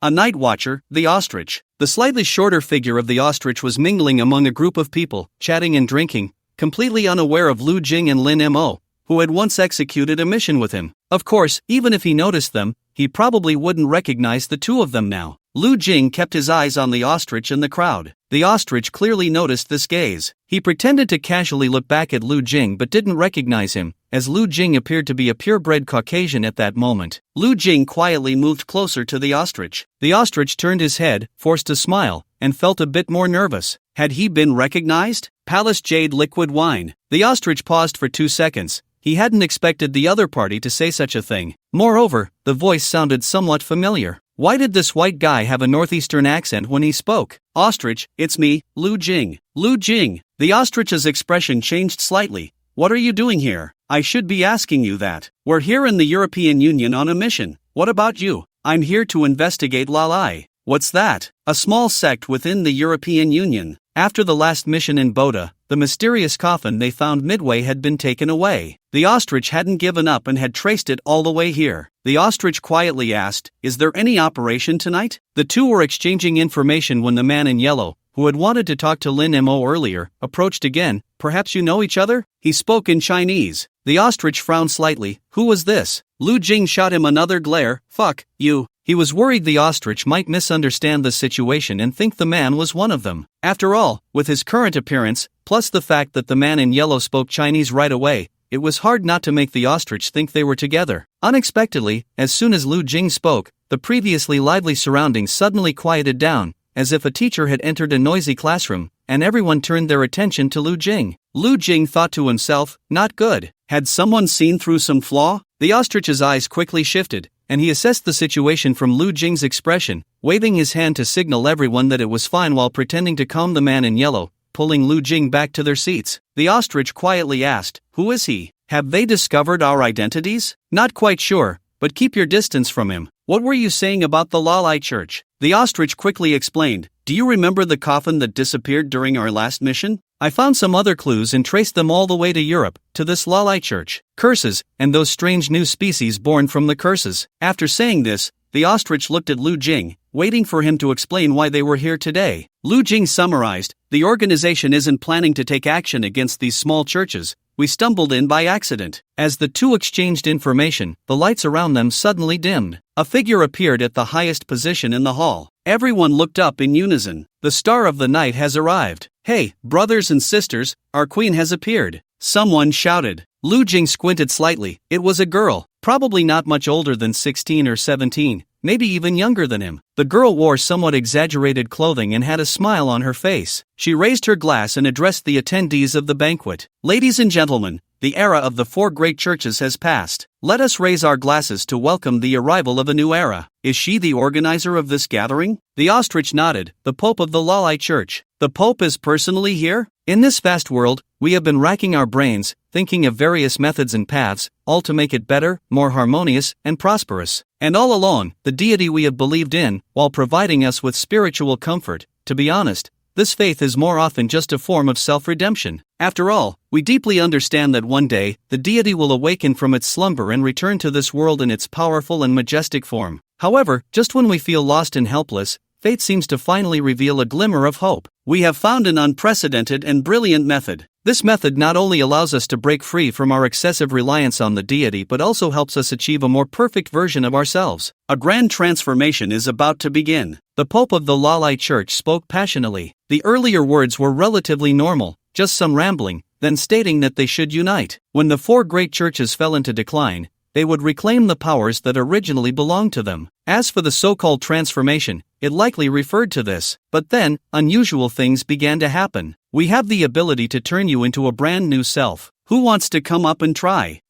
A night watcher, the ostrich. The slightly shorter figure of the ostrich was mingling among a group of people, chatting and drinking, completely unaware of Lu Jing and Lin Mo, who had once executed a mission with him. Of course, even if he noticed them, he probably wouldn't recognize the 2 of them now. Lu Jing kept his eyes on the ostrich in the crowd. The ostrich clearly noticed this gaze. He pretended to casually look back at Lu Jing but didn't recognize him, as Lu Jing appeared to be a purebred Caucasian at that moment. Lu Jing quietly moved closer to the ostrich. The ostrich turned his head, forced a smile, and felt a bit more nervous. Had he been recognized? Palace Jade Liquid Wine. The ostrich paused for 2 seconds. He hadn't expected the other party to say such a thing. Moreover, the voice sounded somewhat familiar. Why did this white guy have a northeastern accent when he spoke? Ostrich, it's me, Lu Jing. Lu Jing. The ostrich's expression changed slightly. What are you doing here? I should be asking you that. We're here in the European Union on a mission. What about you? I'm here to investigate Lalai. What's that? A small sect within the European Union. After the last mission in Boda, the mysterious coffin they found midway had been taken away. The ostrich hadn't given up and had traced it all the way here. The ostrich quietly asked, "Is there any operation tonight?" The 2 were exchanging information when the man in yellow, who had wanted to talk to Lin Mo earlier, approached again. Perhaps you know each other? He spoke in Chinese. The ostrich frowned slightly. Who was this? Lu Jing shot him another glare. Fuck you. He was worried the ostrich might misunderstand the situation and think the man was one of them. After all, with his current appearance, plus the fact that the man in yellow spoke Chinese right away, it was hard not to make the ostrich think they were together. Unexpectedly, as soon as Lu Jing spoke, the previously lively surroundings suddenly quieted down, as if a teacher had entered a noisy classroom, and everyone turned their attention to Lu Jing. Lu Jing thought to himself, not good. Had someone seen through some flaw? The ostrich's eyes quickly shifted, and he assessed the situation from Lu Jing's expression, waving his hand to signal everyone that it was fine while pretending to calm the man in yellow, pulling Lu Jing back to their seats. The ostrich quietly asked, "Who is he? Have they discovered our identities?" "Not quite sure, but keep your distance from him." "What were you saying about the Lalai Church?" The ostrich quickly explained. "Do you remember the coffin that disappeared during our last mission? I found some other clues and traced them all the way to Europe, to this Lalai Church. Curses, and those strange new species born from the curses." After saying this, the ostrich looked at Lu Jing, waiting for him to explain why they were here today. Lu Jing summarized, "The organization isn't planning to take action against these small churches. We stumbled in by accident." As the 2 exchanged information, the lights around them suddenly dimmed. A figure appeared at the highest position in the hall. Everyone looked up in unison. "The star of the night has arrived. Hey, brothers and sisters, our queen has appeared," someone shouted. Lu Jing squinted slightly. It was a girl, probably not much older than 16 or 17, maybe even younger than him. The girl wore somewhat exaggerated clothing and had a smile on her face. She raised her glass and addressed the attendees of the banquet. "Ladies and gentlemen, the era of the 4 great churches has passed. Let us raise our glasses to welcome the arrival of a new era." "Is she the organizer of this gathering?" The ostrich nodded. "The Pope of the Lalai Church." "The Pope is personally here?" "In this vast world, we have been racking our brains, thinking of various methods and paths, all to make it better, more harmonious, and prosperous. And all along, the deity we have believed in, while providing us with spiritual comfort, to be honest, this faith is more often just a form of self-redemption. After all, we deeply understand that one day, the deity will awaken from its slumber and return to this world in its powerful and majestic form. However, just when we feel lost and helpless, fate seems to finally reveal a glimmer of hope. We have found an unprecedented and brilliant method. This method not only allows us to break free from our excessive reliance on the deity but also helps us achieve a more perfect version of ourselves. A grand transformation is about to begin. The Pope of the Lalai Church spoke passionately. The earlier words were relatively normal, just some rambling, then stating that they should unite. When the four great churches fell into decline, they would reclaim the powers that originally belonged to them. As for the so-called transformation, it likely referred to this. But then, unusual things began to happen. We have the ability to turn you into a brand new self. Who wants to come up and try?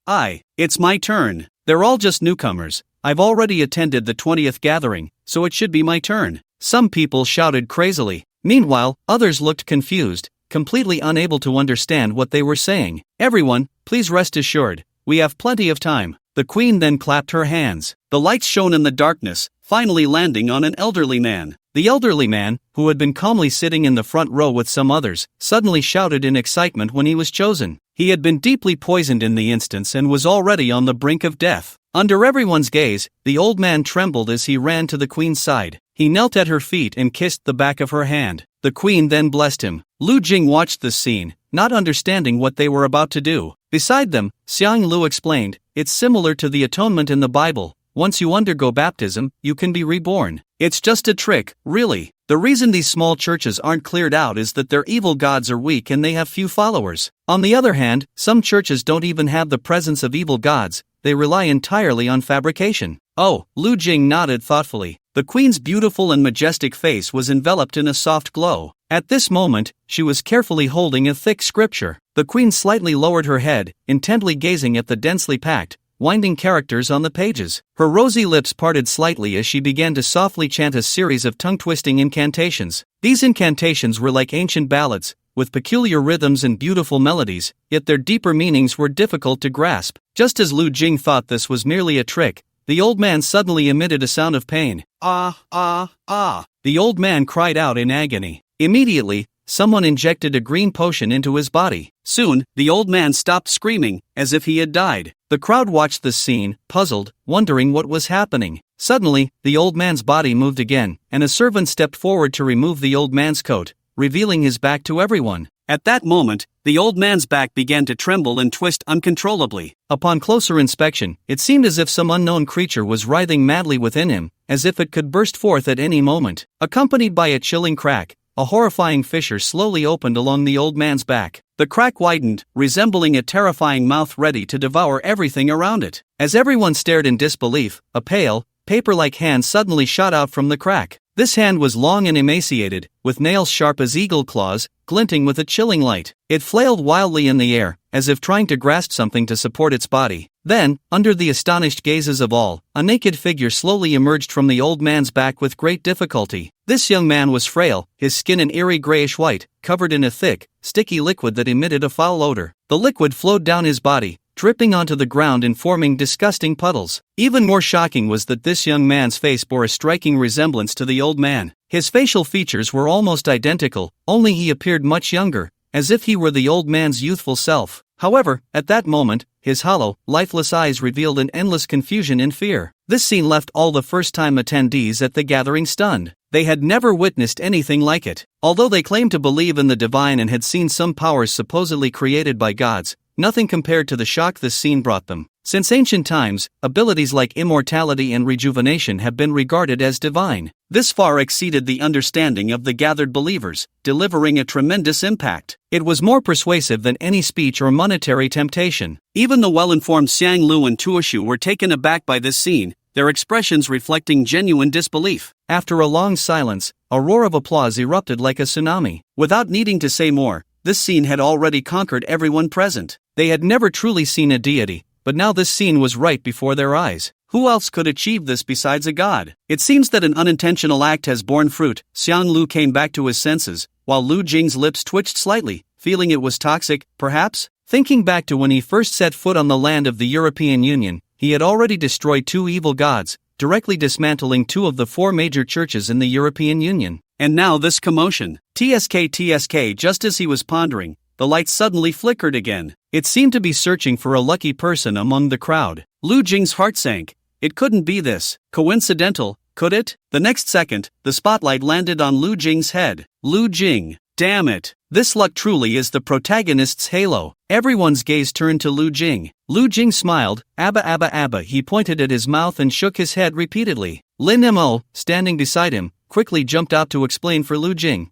It's my turn. They're all just newcomers. I've already attended the 20th gathering, so it should be my turn. Some people shouted crazily. Meanwhile, others looked confused, completely unable to understand what they were saying. Everyone, please rest assured, we have plenty of time. The queen then clapped her hands. The lights shone in the darkness, finally landing on an elderly man. The elderly man, who had been calmly sitting in the front row with some others, suddenly shouted in excitement when he was chosen. He had been deeply poisoned in the instance and was already on the brink of death. Under everyone's gaze, the old man trembled as he ran to the queen's side. He knelt at her feet and kissed the back of her hand. The queen then blessed him. Lu Jing watched this scene, not understanding what they were about to do. Beside them, Xiang Lu explained, "It's similar to the atonement in the Bible. Once you undergo baptism, you can be reborn. It's just a trick, really. The reason these small churches aren't cleared out is that their evil gods are weak and they have few followers. On the other hand, some churches don't even have the presence of evil gods, they rely entirely on fabrication." Oh, Lu Jing nodded thoughtfully. The queen's beautiful and majestic face was enveloped in a soft glow. At this moment, she was carefully holding a thick scripture. The queen slightly lowered her head, intently gazing at the densely packed, winding characters on the pages. Her rosy lips parted slightly as she began to softly chant a series of tongue-twisting incantations. These incantations were like ancient ballads, with peculiar rhythms and beautiful melodies, yet their deeper meanings were difficult to grasp. Just as Lu Jing thought this was merely a trick, the old man suddenly emitted a sound of pain. Ah, ah, ah. The old man cried out in agony. Immediately, someone injected a green potion into his body. Soon, the old man stopped screaming, as if he had died. The crowd watched this scene, puzzled, wondering what was happening. Suddenly, the old man's body moved again, and a servant stepped forward to remove the old man's coat, revealing his back to everyone. At that moment, the old man's back began to tremble and twist uncontrollably. Upon closer inspection, it seemed as if some unknown creature was writhing madly within him, as if it could burst forth at any moment. Accompanied by a chilling crack, a horrifying fissure slowly opened along the old man's back. The crack widened, resembling a terrifying mouth ready to devour everything around it. As everyone stared in disbelief, a pale, paper-like hand suddenly shot out from the crack. This hand was long and emaciated, with nails sharp as eagle claws, glinting with a chilling light. It flailed wildly in the air, as if trying to grasp something to support its body. Then, under the astonished gazes of all, a naked figure slowly emerged from the old man's back with great difficulty. This young man was frail, his skin an eerie grayish-white, covered in a thick, sticky liquid that emitted a foul odor. The liquid flowed down his body, dripping onto the ground and forming disgusting puddles. Even more shocking was that this young man's face bore a striking resemblance to the old man. His facial features were almost identical, only he appeared much younger, as if he were the old man's youthful self. However, at that moment, his hollow, lifeless eyes revealed an endless confusion and fear. This scene left all the first-time attendees at the gathering stunned. They had never witnessed anything like it. Although they claimed to believe in the divine and had seen some powers supposedly created by gods, nothing compared to the shock this scene brought them. Since ancient times, abilities like immortality and rejuvenation have been regarded as divine. This far exceeded the understanding of the gathered believers, delivering a tremendous impact. It was more persuasive than any speech or monetary temptation. Even the well-informed Xiang Lu and Tuoshu were taken aback by this scene, their expressions reflecting genuine disbelief. After a long silence, a roar of applause erupted like a tsunami. Without needing to say more, this scene had already conquered everyone present. They had never truly seen a deity, but now this scene was right before their eyes. Who else could achieve this besides a god? It seems that an unintentional act has borne fruit. Xiang Lu came back to his senses, while Lu Jing's lips twitched slightly, feeling it was toxic, perhaps? Thinking back to when he first set foot on the land of the European Union, he had already destroyed 2 evil gods, directly dismantling 2 of the 4 major churches in the European Union. And now this commotion. TSK, just as he was pondering, the light suddenly flickered again. It seemed to be searching for a lucky person among the crowd. Lu Jing's heart sank. It couldn't be this. Coincidental, could it? The next second, the spotlight landed on Lu Jing's head. Lu Jing. Damn it. This luck truly is the protagonist's halo. Everyone's gaze turned to Lu Jing. Lu Jing smiled. Abba. He pointed at his mouth and shook his head repeatedly. Lin Mo, standing beside him, quickly jumped out to explain for Lu Jing.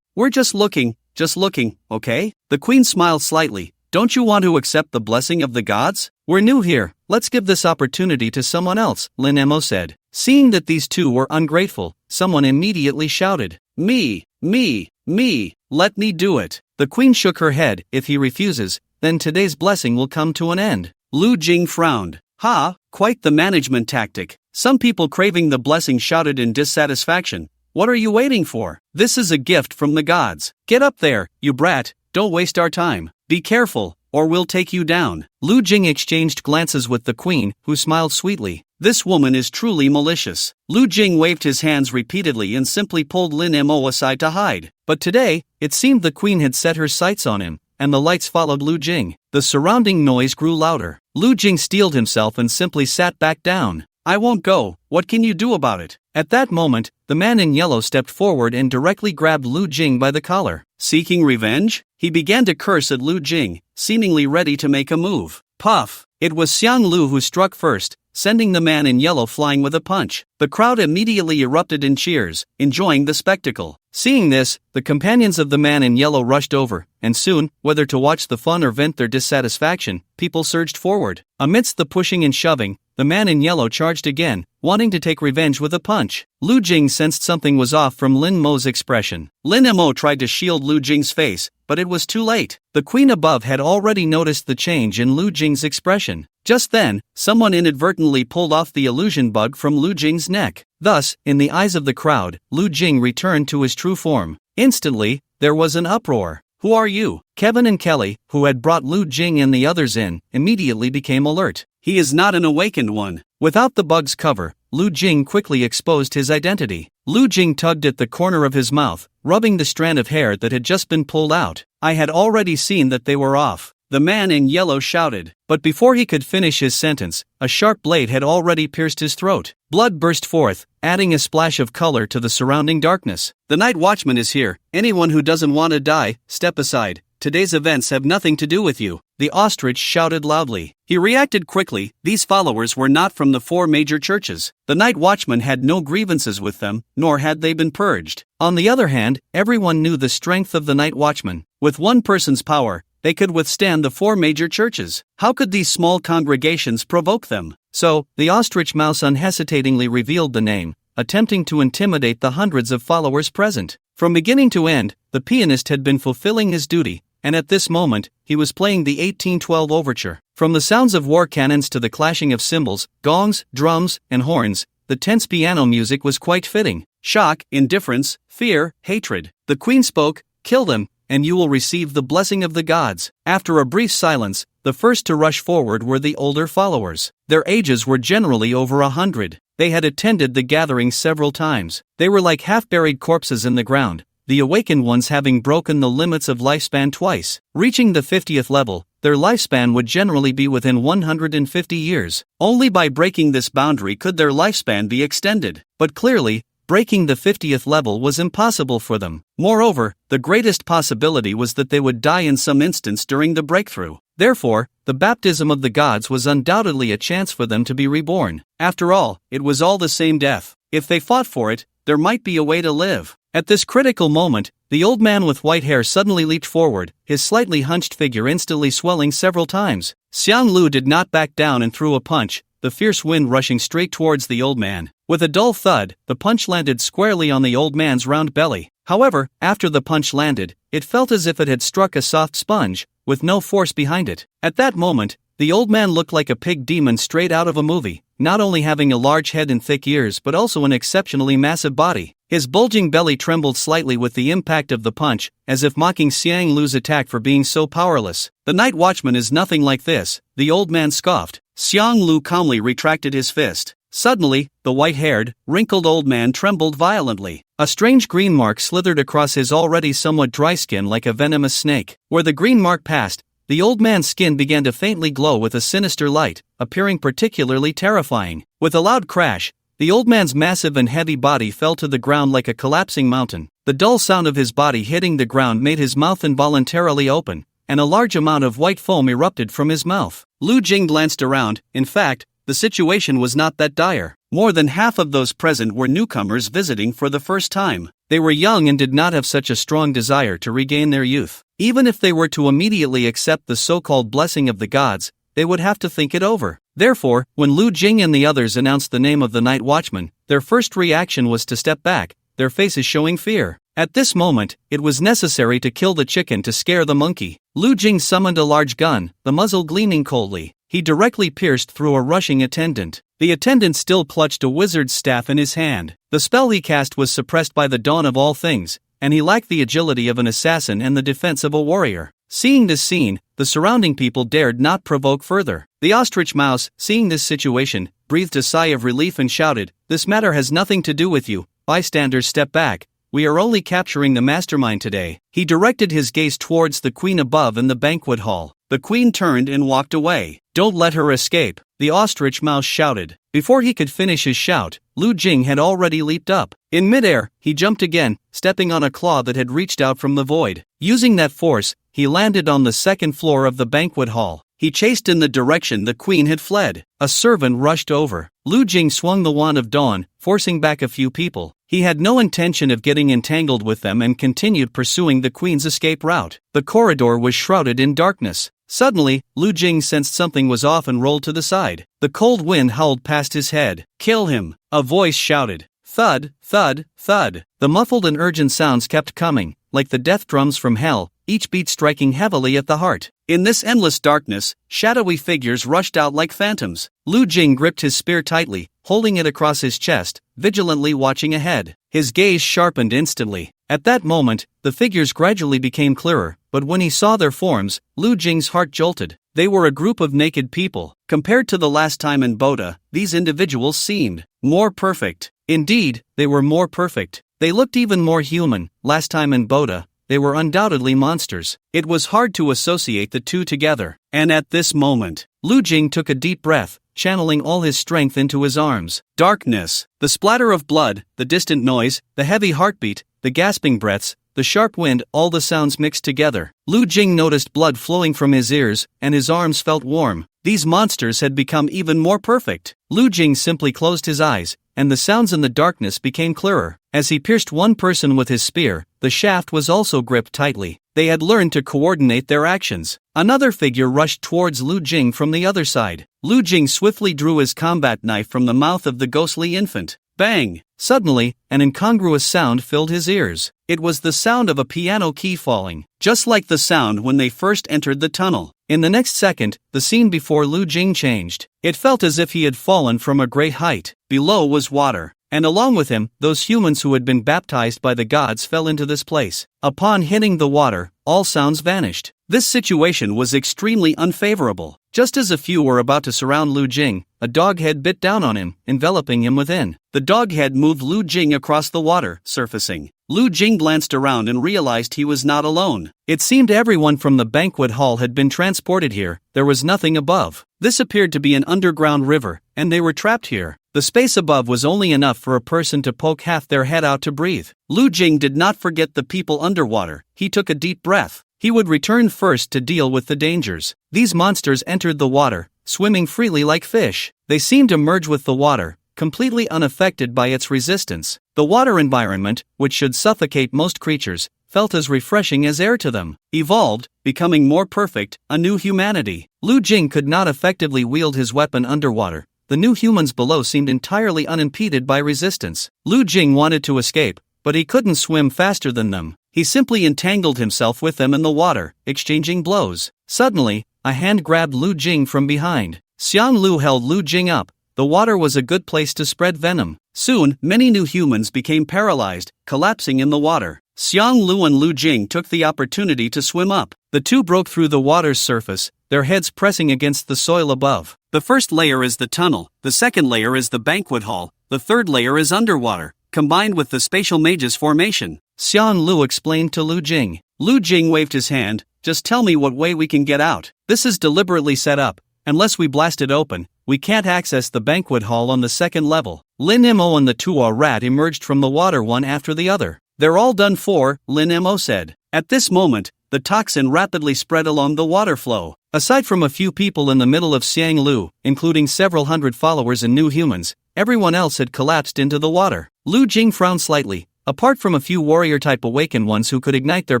We're just looking. just looking, okay? The queen smiled slightly. Don't you want to accept the blessing of the gods? We're new here, let's give this opportunity to someone else, Lin Mo said. Seeing that these two were ungrateful, someone immediately shouted, Me, let me do it. The queen shook her head. If he refuses, then today's blessing will come to an end. Lu Jing frowned. Ha, quite the management tactic. Some people craving the blessing shouted in dissatisfaction. What are you waiting for? This is a gift from the gods. Get up there, you brat, don't waste our time. Be careful, or we'll take you down. Lu Jing exchanged glances with the queen, who smiled sweetly. This woman is truly malicious. Lu Jing waved his hands repeatedly and simply pulled Lin Mo aside to hide. But today, it seemed the queen had set her sights on him, and the lights followed Lu Jing. The surrounding noise grew louder. Lu Jing steeled himself and simply sat back down. I won't go, what can you do about it? At that moment, the man in yellow stepped forward and directly grabbed Lu Jing by the collar. Seeking revenge? He began to curse at Lu Jing, seemingly ready to make a move. Puff! It was Xiang Lu who struck first, sending the man in yellow flying with a punch. The crowd immediately erupted in cheers, enjoying the spectacle. Seeing this, the companions of the man in yellow rushed over, and soon, whether to watch the fun or vent their dissatisfaction, people surged forward. Amidst the pushing and shoving, the man in yellow charged again, wanting to take revenge with a punch. Lu Jing sensed something was off from Lin Mo's expression. Lin Mo tried to shield Lu Jing's face, but it was too late. The queen above had already noticed the change in Lu Jing's expression. Just then, someone inadvertently pulled off the illusion bug from Lu Jing's neck. Thus, in the eyes of the crowd, Lu Jing returned to his true form. Instantly, there was an uproar. Who are you? Kevin and Kelly, who had brought Lu Jing and the others in, immediately became alert. He is not an awakened one. Without the bug's cover, Lu Jing quickly exposed his identity. Lu Jing tugged at the corner of his mouth, rubbing the strand of hair that had just been pulled out. I had already seen that they were off. The man in yellow shouted, but before he could finish his sentence, a sharp blade had already pierced his throat. Blood burst forth, adding a splash of color to the surrounding darkness. The night watchman is here. Anyone who doesn't want to die, step aside. Today's events have nothing to do with you. The ostrich shouted loudly. He reacted quickly. These followers were not from the 4 major churches. The night watchman had no grievances with them, nor had they been purged. On the other hand, everyone knew the strength of the night watchman. With one person's power, they could withstand the 4 major churches. How could these small congregations provoke them? So, the ostrich mouse unhesitatingly revealed the name, attempting to intimidate the hundreds of followers present. From beginning to end, the pianist had been fulfilling his duty, and at this moment, he was playing the 1812 overture. From the sounds of war cannons to the clashing of cymbals, gongs, drums, and horns, the tense piano music was quite fitting. Shock, indifference, fear, hatred. The queen spoke, kill them, and you will receive the blessing of the gods. After a brief silence, the first to rush forward were the older followers. Their ages were generally over 100. They had attended the gathering several times. They were like half-buried corpses in the ground, the awakened ones having broken the limits of lifespan twice. Reaching the 50th level, their lifespan would generally be within 150 years. Only by breaking this boundary could their lifespan be extended. But clearly, breaking the 50th level was impossible for them. Moreover, the greatest possibility was that they would die in some instance during the breakthrough. Therefore, the baptism of the gods was undoubtedly a chance for them to be reborn. After all, it was all the same death. If they fought for it, there might be a way to live. At this critical moment, the old man with white hair suddenly leaped forward, his slightly hunched figure instantly swelling several times. Xiang Lu did not back down and threw a punch, the fierce wind rushing straight towards the old man. With a dull thud, the punch landed squarely on the old man's round belly. However, after the punch landed, it felt as if it had struck a soft sponge, with no force behind it. At that moment, the old man looked like a pig demon straight out of a movie, not only having a large head and thick ears but also an exceptionally massive body. His bulging belly trembled slightly with the impact of the punch, as if mocking Xiang Lu's attack for being so powerless. The night watchman is nothing like this, the old man scoffed. Xiang Lu calmly retracted his fist. Suddenly, the white-haired, wrinkled old man trembled violently. A strange green mark slithered across his already somewhat dry skin like a venomous snake. Where the green mark passed, the old man's skin began to faintly glow with a sinister light, appearing particularly terrifying. With a loud crash, the old man's massive and heavy body fell to the ground like a collapsing mountain. The dull sound of his body hitting the ground made his mouth involuntarily open, and a large amount of white foam erupted from his mouth. Lu Jing glanced around. In fact, the situation was not that dire. More than half of those present were newcomers visiting for the first time. They were young and did not have such a strong desire to regain their youth. Even if they were to immediately accept the so-called blessing of the gods, they would have to think it over. Therefore, when Lu Jing and the others announced the name of the night watchman, their first reaction was to step back, their faces showing fear. At this moment, it was necessary to kill the chicken to scare the monkey. Lu Jing summoned a large gun, the muzzle gleaming coldly. He directly pierced through a rushing attendant. The attendant still clutched a wizard's staff in his hand. The spell he cast was suppressed by the dawn of all things, and he lacked the agility of an assassin and the defense of a warrior. Seeing this scene, the surrounding people dared not provoke further. The ostrich mouse, seeing this situation, breathed a sigh of relief and shouted, "This matter has nothing to do with you." Bystanders stepped back. "We are only capturing the mastermind today." He directed his gaze towards the queen above in the banquet hall. The queen turned and walked away. "Don't let her escape," the ostrich mouse shouted. Before he could finish his shout, Lu Jing had already leaped up. In midair, he jumped again, stepping on a claw that had reached out from the void. Using that force, he landed on the second floor of the banquet hall. He chased in the direction the queen had fled. A servant rushed over. Lu Jing swung the wand of dawn, forcing back a few people. He had no intention of getting entangled with them and continued pursuing the queen's escape route. The corridor was shrouded in darkness. Suddenly, Lu Jing sensed something was off and rolled to the side. The cold wind howled past his head. "Kill him!" a voice shouted. Thud, thud, thud. The muffled and urgent sounds kept coming, like the death drums from hell, each beat striking heavily at the heart. In this endless darkness, shadowy figures rushed out like phantoms. Lu Jing gripped his spear tightly, holding it across his chest, vigilantly watching ahead. His gaze sharpened instantly. At that moment, the figures gradually became clearer, but when he saw their forms, Lu Jing's heart jolted. They were a group of naked people. Compared to the last time in Boda, these individuals seemed more perfect. Indeed, they were more perfect. They looked even more human. Last time in Boda, they were undoubtedly monsters. It was hard to associate the two together. And at this moment, Lu Jing took a deep breath, channeling all his strength into his arms. Darkness, the splatter of blood, the distant noise, the heavy heartbeat, the gasping breaths, the sharp wind, all the sounds mixed together. Lu Jing noticed blood flowing from his ears, and his arms felt warm. These monsters had become even more perfect. Lu Jing simply closed his eyes, and the sounds in the darkness became clearer. As he pierced one person with his spear, the shaft was also gripped tightly. They had learned to coordinate their actions. Another figure rushed towards Lu Jing from the other side. Lu Jing swiftly drew his combat knife from the mouth of the ghostly infant. Bang! Suddenly, an incongruous sound filled his ears. It was the sound of a piano key falling, just like the sound when they first entered the tunnel. In the next second, the scene before Lu Jing changed. It felt as if he had fallen from a great height. Below was water, and along with him, those humans who had been baptized by the gods fell into this place. Upon hitting the water, all sounds vanished. This situation was extremely unfavorable. Just as a few were about to surround Lu Jing, a dog head bit down on him, enveloping him within. The dog head moved Lu Jing across the water, surfacing. Lu Jing glanced around and realized he was not alone. It seemed everyone from the banquet hall had been transported here. There was nothing above. This appeared to be an underground river, and they were trapped here. The space above was only enough for a person to poke half their head out to breathe. Lu Jing did not forget the people underwater. He took a deep breath. He would return first to deal with the dangers. These monsters entered the water, swimming freely like fish. They seemed to merge with the water, completely unaffected by its resistance. The water environment, which should suffocate most creatures, felt as refreshing as air to them. Evolved, becoming more perfect, a new humanity. Lu Jing could not effectively wield his weapon underwater. The new humans below seemed entirely unimpeded by resistance. Lu Jing wanted to escape, but he couldn't swim faster than them. He simply entangled himself with them in the water, exchanging blows. Suddenly, a hand grabbed Lu Jing from behind. Xiang Lu held Lu Jing up. The water was a good place to spread venom. Soon, many new humans became paralyzed, collapsing in the water. Xiang Lu and Lu Jing took the opportunity to swim up. The two broke through the water's surface, their heads pressing against the soil above. The first layer is the tunnel, the second layer is the banquet hall, the third layer is underwater, combined with the spatial mage's formation. Xiang Lu explained to Lu Jing. Lu Jing waved his hand. Just tell me what way we can get out. This is deliberately set up. Unless we blast it open, we can't access the banquet hall on the second level. Lin Mo and the Tua rat emerged from the water one after the other. They're all done for, Lin Mo said. At this moment, the toxin rapidly spread along the water flow. Aside from a few people in the middle of Xiang Lu, including several hundred followers and new humans, everyone else had collapsed into the water. Lu Jing frowned slightly. Apart from a few warrior-type awakened ones who could ignite their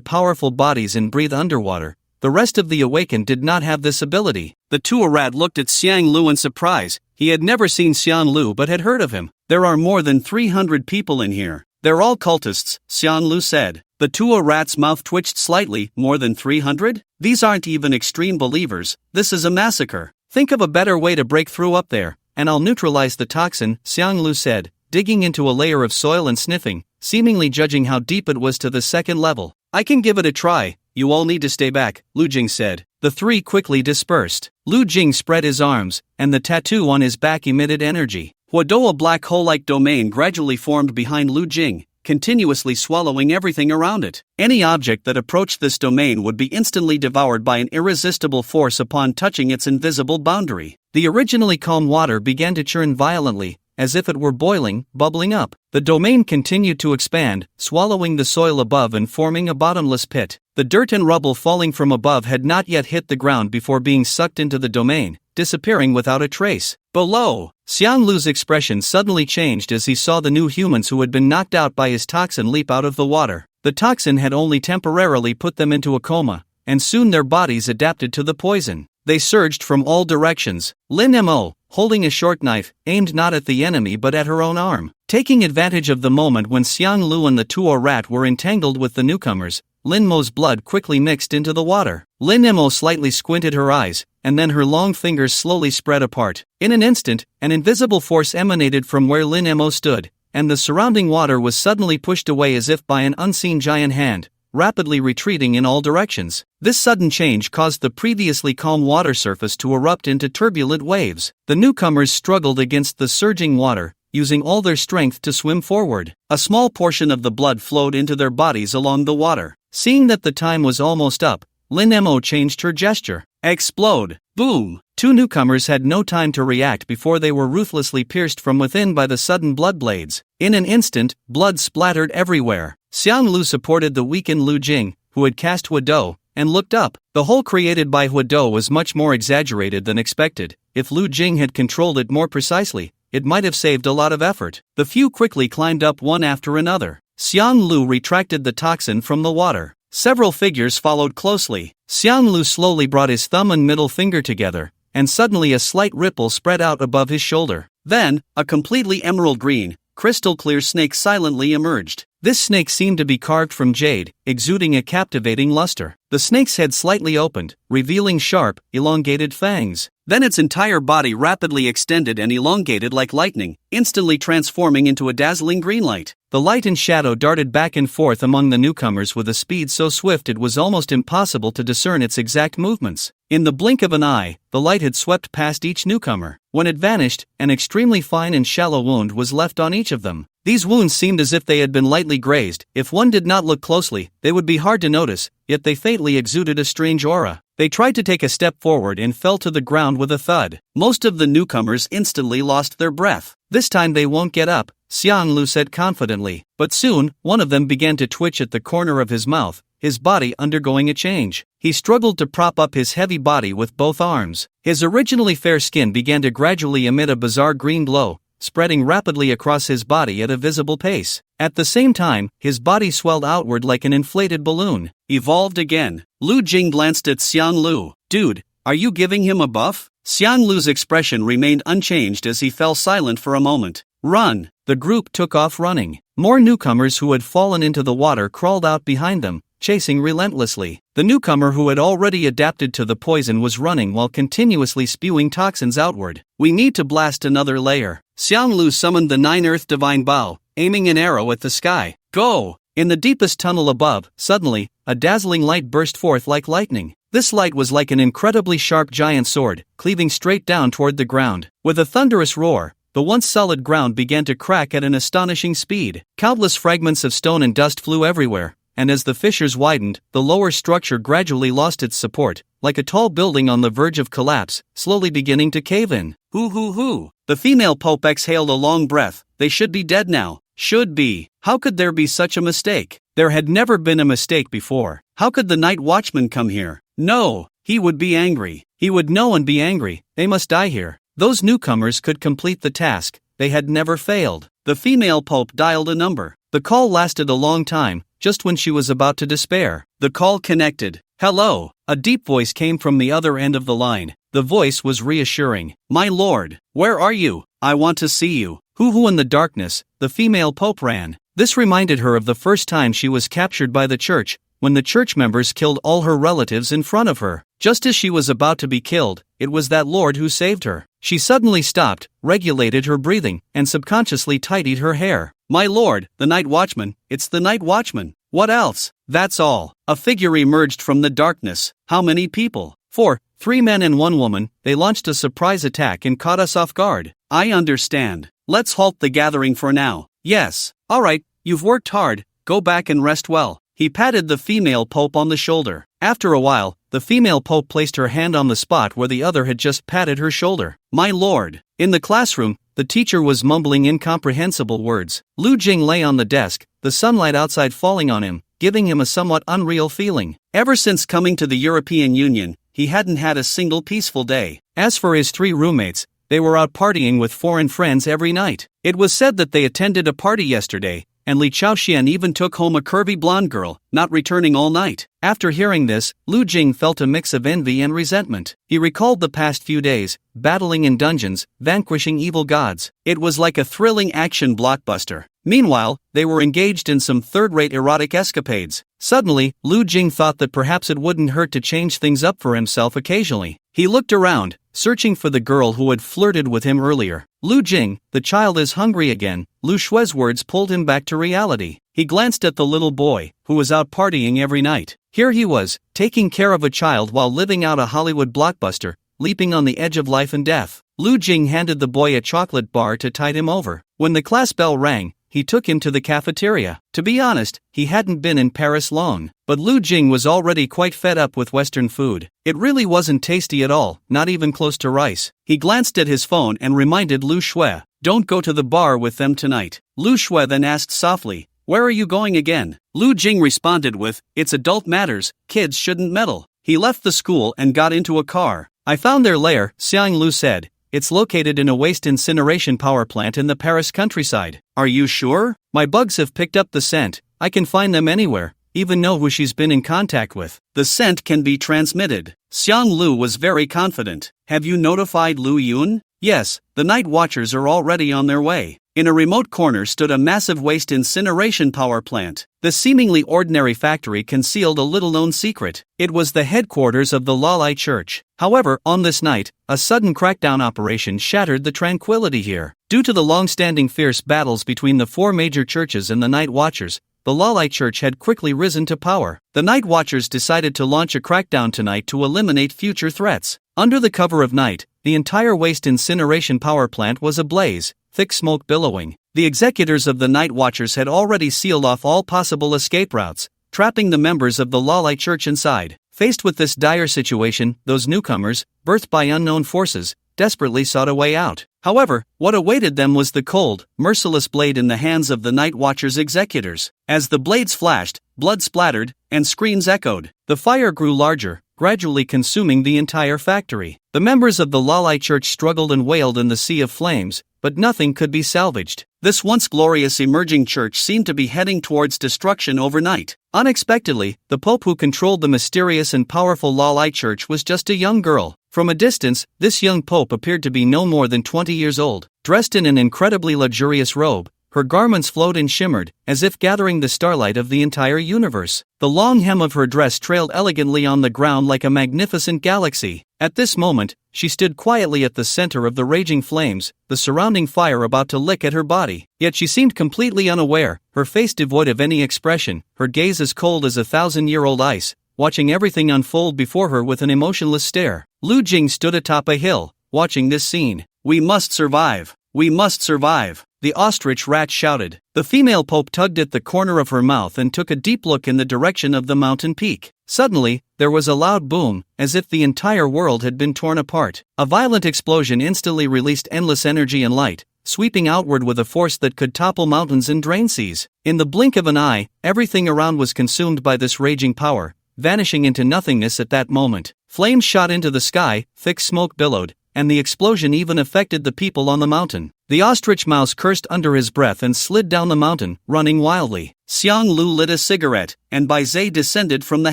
powerful bodies and breathe underwater, the rest of the awakened did not have this ability. The Tuarat looked at Xiang Lu in surprise. He had never seen Xiang Lu but had heard of him. There are more than 300 people in here. They're all cultists, Xiang Lu said. The Tuarat's mouth twitched slightly. More than 300? These aren't even extreme believers. This is a massacre. Think of a better way to break through up there, and I'll neutralize the toxin, Xiang Lu said, digging into a layer of soil and sniffing, seemingly judging how deep it was to the second level. I can give it a try. You all need to stay back, Lu Jing said. The three quickly dispersed. Lu Jing spread his arms, and the tattoo on his back emitted energy. A black hole-like domain gradually formed behind Lu Jing, continuously swallowing everything around it. Any object that approached this domain would be instantly devoured by an irresistible force upon touching its invisible boundary. The originally calm water began to churn violently, as if it were boiling, bubbling up. The domain continued to expand, swallowing the soil above and forming a bottomless pit. The dirt and rubble falling from above had not yet hit the ground before being sucked into the domain, disappearing without a trace. Below, Xiang Lu's expression suddenly changed as he saw the new humans who had been knocked out by his toxin leap out of the water. The toxin had only temporarily put them into a coma, and soon their bodies adapted to the poison. They surged from all directions. Lin Mo, holding a short knife, aimed not at the enemy but at her own arm. Taking advantage of the moment when Xiang Lu and the Tuarat were entangled with the newcomers, Lin Mo's blood quickly mixed into the water. Lin Mo slightly squinted her eyes, and then her long fingers slowly spread apart. In an instant, an invisible force emanated from where Lin Mo stood, and the surrounding water was suddenly pushed away as if by an unseen giant hand, rapidly retreating in all directions. This sudden change caused the previously calm water surface to erupt into turbulent waves. The newcomers struggled against the surging water, using all their strength to swim forward. A small portion of the blood flowed into their bodies along the water. Seeing that the time was almost up, Lin Mo changed her gesture. Explode! Boom! Two newcomers had no time to react before they were ruthlessly pierced from within by the sudden blood blades. In an instant, blood splattered everywhere. Xiang Lu supported the weakened Lu Jing, who had cast Huado, and looked up. The hole created by Huado was much more exaggerated than expected. If Lu Jing had controlled it more precisely, it might have saved a lot of effort. The few quickly climbed up one after another. Xiang Lu retracted the toxin from the water. Several figures followed closely. Xiang Lu slowly brought his thumb and middle finger together, and suddenly a slight ripple spread out above his shoulder. Then, a completely emerald green, crystal clear snake silently emerged. This snake seemed to be carved from jade, exuding a captivating luster. The snake's head slightly opened, revealing sharp, elongated fangs. Then its entire body rapidly extended and elongated like lightning, instantly transforming into a dazzling green light. The light and shadow darted back and forth among the newcomers with a speed so swift it was almost impossible to discern its exact movements. In the blink of an eye, the light had swept past each newcomer. When it vanished, an extremely fine and shallow wound was left on each of them. These wounds seemed as if they had been lightly grazed. If one did not look closely, they would be hard to notice, yet they faintly exuded a strange aura. They tried to take a step forward and fell to the ground with a thud. Most of the newcomers instantly lost their breath. This time they won't get up, Xiang Lu said confidently. But soon, one of them began to twitch at the corner of his mouth, his body undergoing a change. He struggled to prop up his heavy body with both arms. His originally fair skin began to gradually emit a bizarre green glow, spreading rapidly across his body at a visible pace. At the same time, his body swelled outward like an inflated balloon. Evolved again. Lu Jing glanced at Xiang Lu. Dude, are you giving him a buff? Xiang Lu's expression remained unchanged as he fell silent for a moment. Run! The group took off running. More newcomers who had fallen into the water crawled out behind them, chasing relentlessly. The newcomer who had already adapted to the poison was running while continuously spewing toxins outward. We need to blast another layer. Xiang Lu summoned the 9 Earth Divine Bow, aiming an arrow at the sky. Go! In the deepest tunnel above, suddenly, a dazzling light burst forth like lightning. This light was like an incredibly sharp giant sword, cleaving straight down toward the ground. With a thunderous roar, the once solid ground began to crack at an astonishing speed. Countless fragments of stone and dust flew everywhere, and as the fissures widened, the lower structure gradually lost its support, like a tall building on the verge of collapse, slowly beginning to cave in. Hoo hoo hoo! The female Pope exhaled a long breath. They should be dead now. Should be. How could there be such a mistake? There had never been a mistake before. How could the night watchman come here? No, he would be angry. He would know and be angry. They must die here. Those newcomers could complete the task. They had never failed. The female Pope dialed a number. The call lasted a long time, just when she was about to despair. The call connected. "Hello," a deep voice came from the other end of the line. The voice was reassuring. "My lord, where are you? I want to see you." Hoo-hoo in the darkness, the female pope ran. This reminded her of the first time she was captured by the church, when the church members killed all her relatives in front of her. Just as she was about to be killed, it was that lord who saved her. She suddenly stopped, regulated her breathing, and subconsciously tidied her hair. "My lord, the night watchman, it's the night watchman. What else?" "That's all." A figure emerged from the darkness. "How many people?" "4, 3 men and 1 woman, they launched a surprise attack and caught us off guard." "I understand. Let's halt the gathering for now." "Yes." "Alright, you've worked hard, go back and rest well." He patted the female pope on the shoulder. After a while, the female pope placed her hand on the spot where the other had just patted her shoulder. "My lord." In the classroom, the teacher was mumbling incomprehensible words. Lu Jing lay on the desk, the sunlight outside falling on him, giving him a somewhat unreal feeling. Ever since coming to the European Union, he hadn't had a single peaceful day. As for his 3 roommates, they were out partying with foreign friends every night. It was said that they attended a party yesterday, and Li Chaoxian even took home a curvy blonde girl, not returning all night. After hearing this, Lu Jing felt a mix of envy and resentment. He recalled the past few days, battling in dungeons, vanquishing evil gods. It was like a thrilling action blockbuster. Meanwhile, they were engaged in some third-rate erotic escapades. Suddenly, Lu Jing thought that perhaps it wouldn't hurt to change things up for himself occasionally. He looked around, searching for the girl who had flirted with him earlier. "Lu Jing, the child is hungry again." Lu Shue's words pulled him back to reality. He glanced at the little boy, who was out partying every night. Here he was, taking care of a child while living out a Hollywood blockbuster, leaping on the edge of life and death. Lu Jing handed the boy a chocolate bar to tide him over. When the class bell rang, he took him to the cafeteria. To be honest, he hadn't been in Paris long, but Lu Jing was already quite fed up with Western food. It really wasn't tasty at all, not even close to rice. He glanced at his phone and reminded Lu Shue, "Don't go to the bar with them tonight." Lu Shue then asked softly, "Where are you going again?" Lu Jing responded with, "It's adult matters, kids shouldn't meddle." He left the school and got into a car. "I found their lair," Xiang Lu said. "It's located in a waste incineration power plant in the Paris countryside." "Are you sure?" "My bugs have picked up the scent. I can find them anywhere, even know who she's been in contact with. The scent can be transmitted." Xiang Lu was very confident. "Have you notified Lu Yun?" "Yes, the night watchers are already on their way." In a remote corner stood a massive waste incineration power plant. The seemingly ordinary factory concealed a little-known secret. It was the headquarters of the Lalai Church. However, on this night, a sudden crackdown operation shattered the tranquility here. Due to the long-standing fierce battles between the 4 major churches and the Night Watchers, the Lalai Church had quickly risen to power. The Night Watchers decided to launch a crackdown tonight to eliminate future threats. Under the cover of night, the entire waste incineration power plant was ablaze, thick smoke billowing. The executors of the Night Watchers had already sealed off all possible escape routes, trapping the members of the Lalai Church inside. Faced with this dire situation, those newcomers, birthed by unknown forces, desperately sought a way out. However, what awaited them was the cold, merciless blade in the hands of the Night Watchers' executors. As the blades flashed, blood splattered, and screams echoed. The fire grew larger, gradually consuming the entire factory. The members of the Lalai Church struggled and wailed in the sea of flames, but nothing could be salvaged. This once glorious emerging church seemed to be heading towards destruction overnight. Unexpectedly, the Pope who controlled the mysterious and powerful Lalai Church was just a young girl. From a distance, this young Pope appeared to be no more than 20 years old. Dressed in an incredibly luxurious robe, her garments flowed and shimmered, as if gathering the starlight of the entire universe. The long hem of her dress trailed elegantly on the ground like a magnificent galaxy. At this moment, she stood quietly at the center of the raging flames, the surrounding fire about to lick at her body. Yet she seemed completely unaware, her face devoid of any expression, her gaze as cold as 1,000-year-old ice, watching everything unfold before her with an emotionless stare. Lu Jing stood atop a hill, watching this scene. "We must survive! We must survive!" the ostrich rat shouted. The female Pope tugged at the corner of her mouth and took a deep look in the direction of the mountain peak. Suddenly, there was a loud boom, as if the entire world had been torn apart. A violent explosion instantly released endless energy and light, sweeping outward with a force that could topple mountains and drain seas. In the blink of an eye, everything around was consumed by this raging power, vanishing into nothingness at that moment. Flames shot into the sky, thick smoke billowed, and the explosion even affected the people on the mountain. The ostrich mouse cursed under his breath and slid down the mountain, running wildly. Xiang Lu lit a cigarette, and Bai Zhe descended from the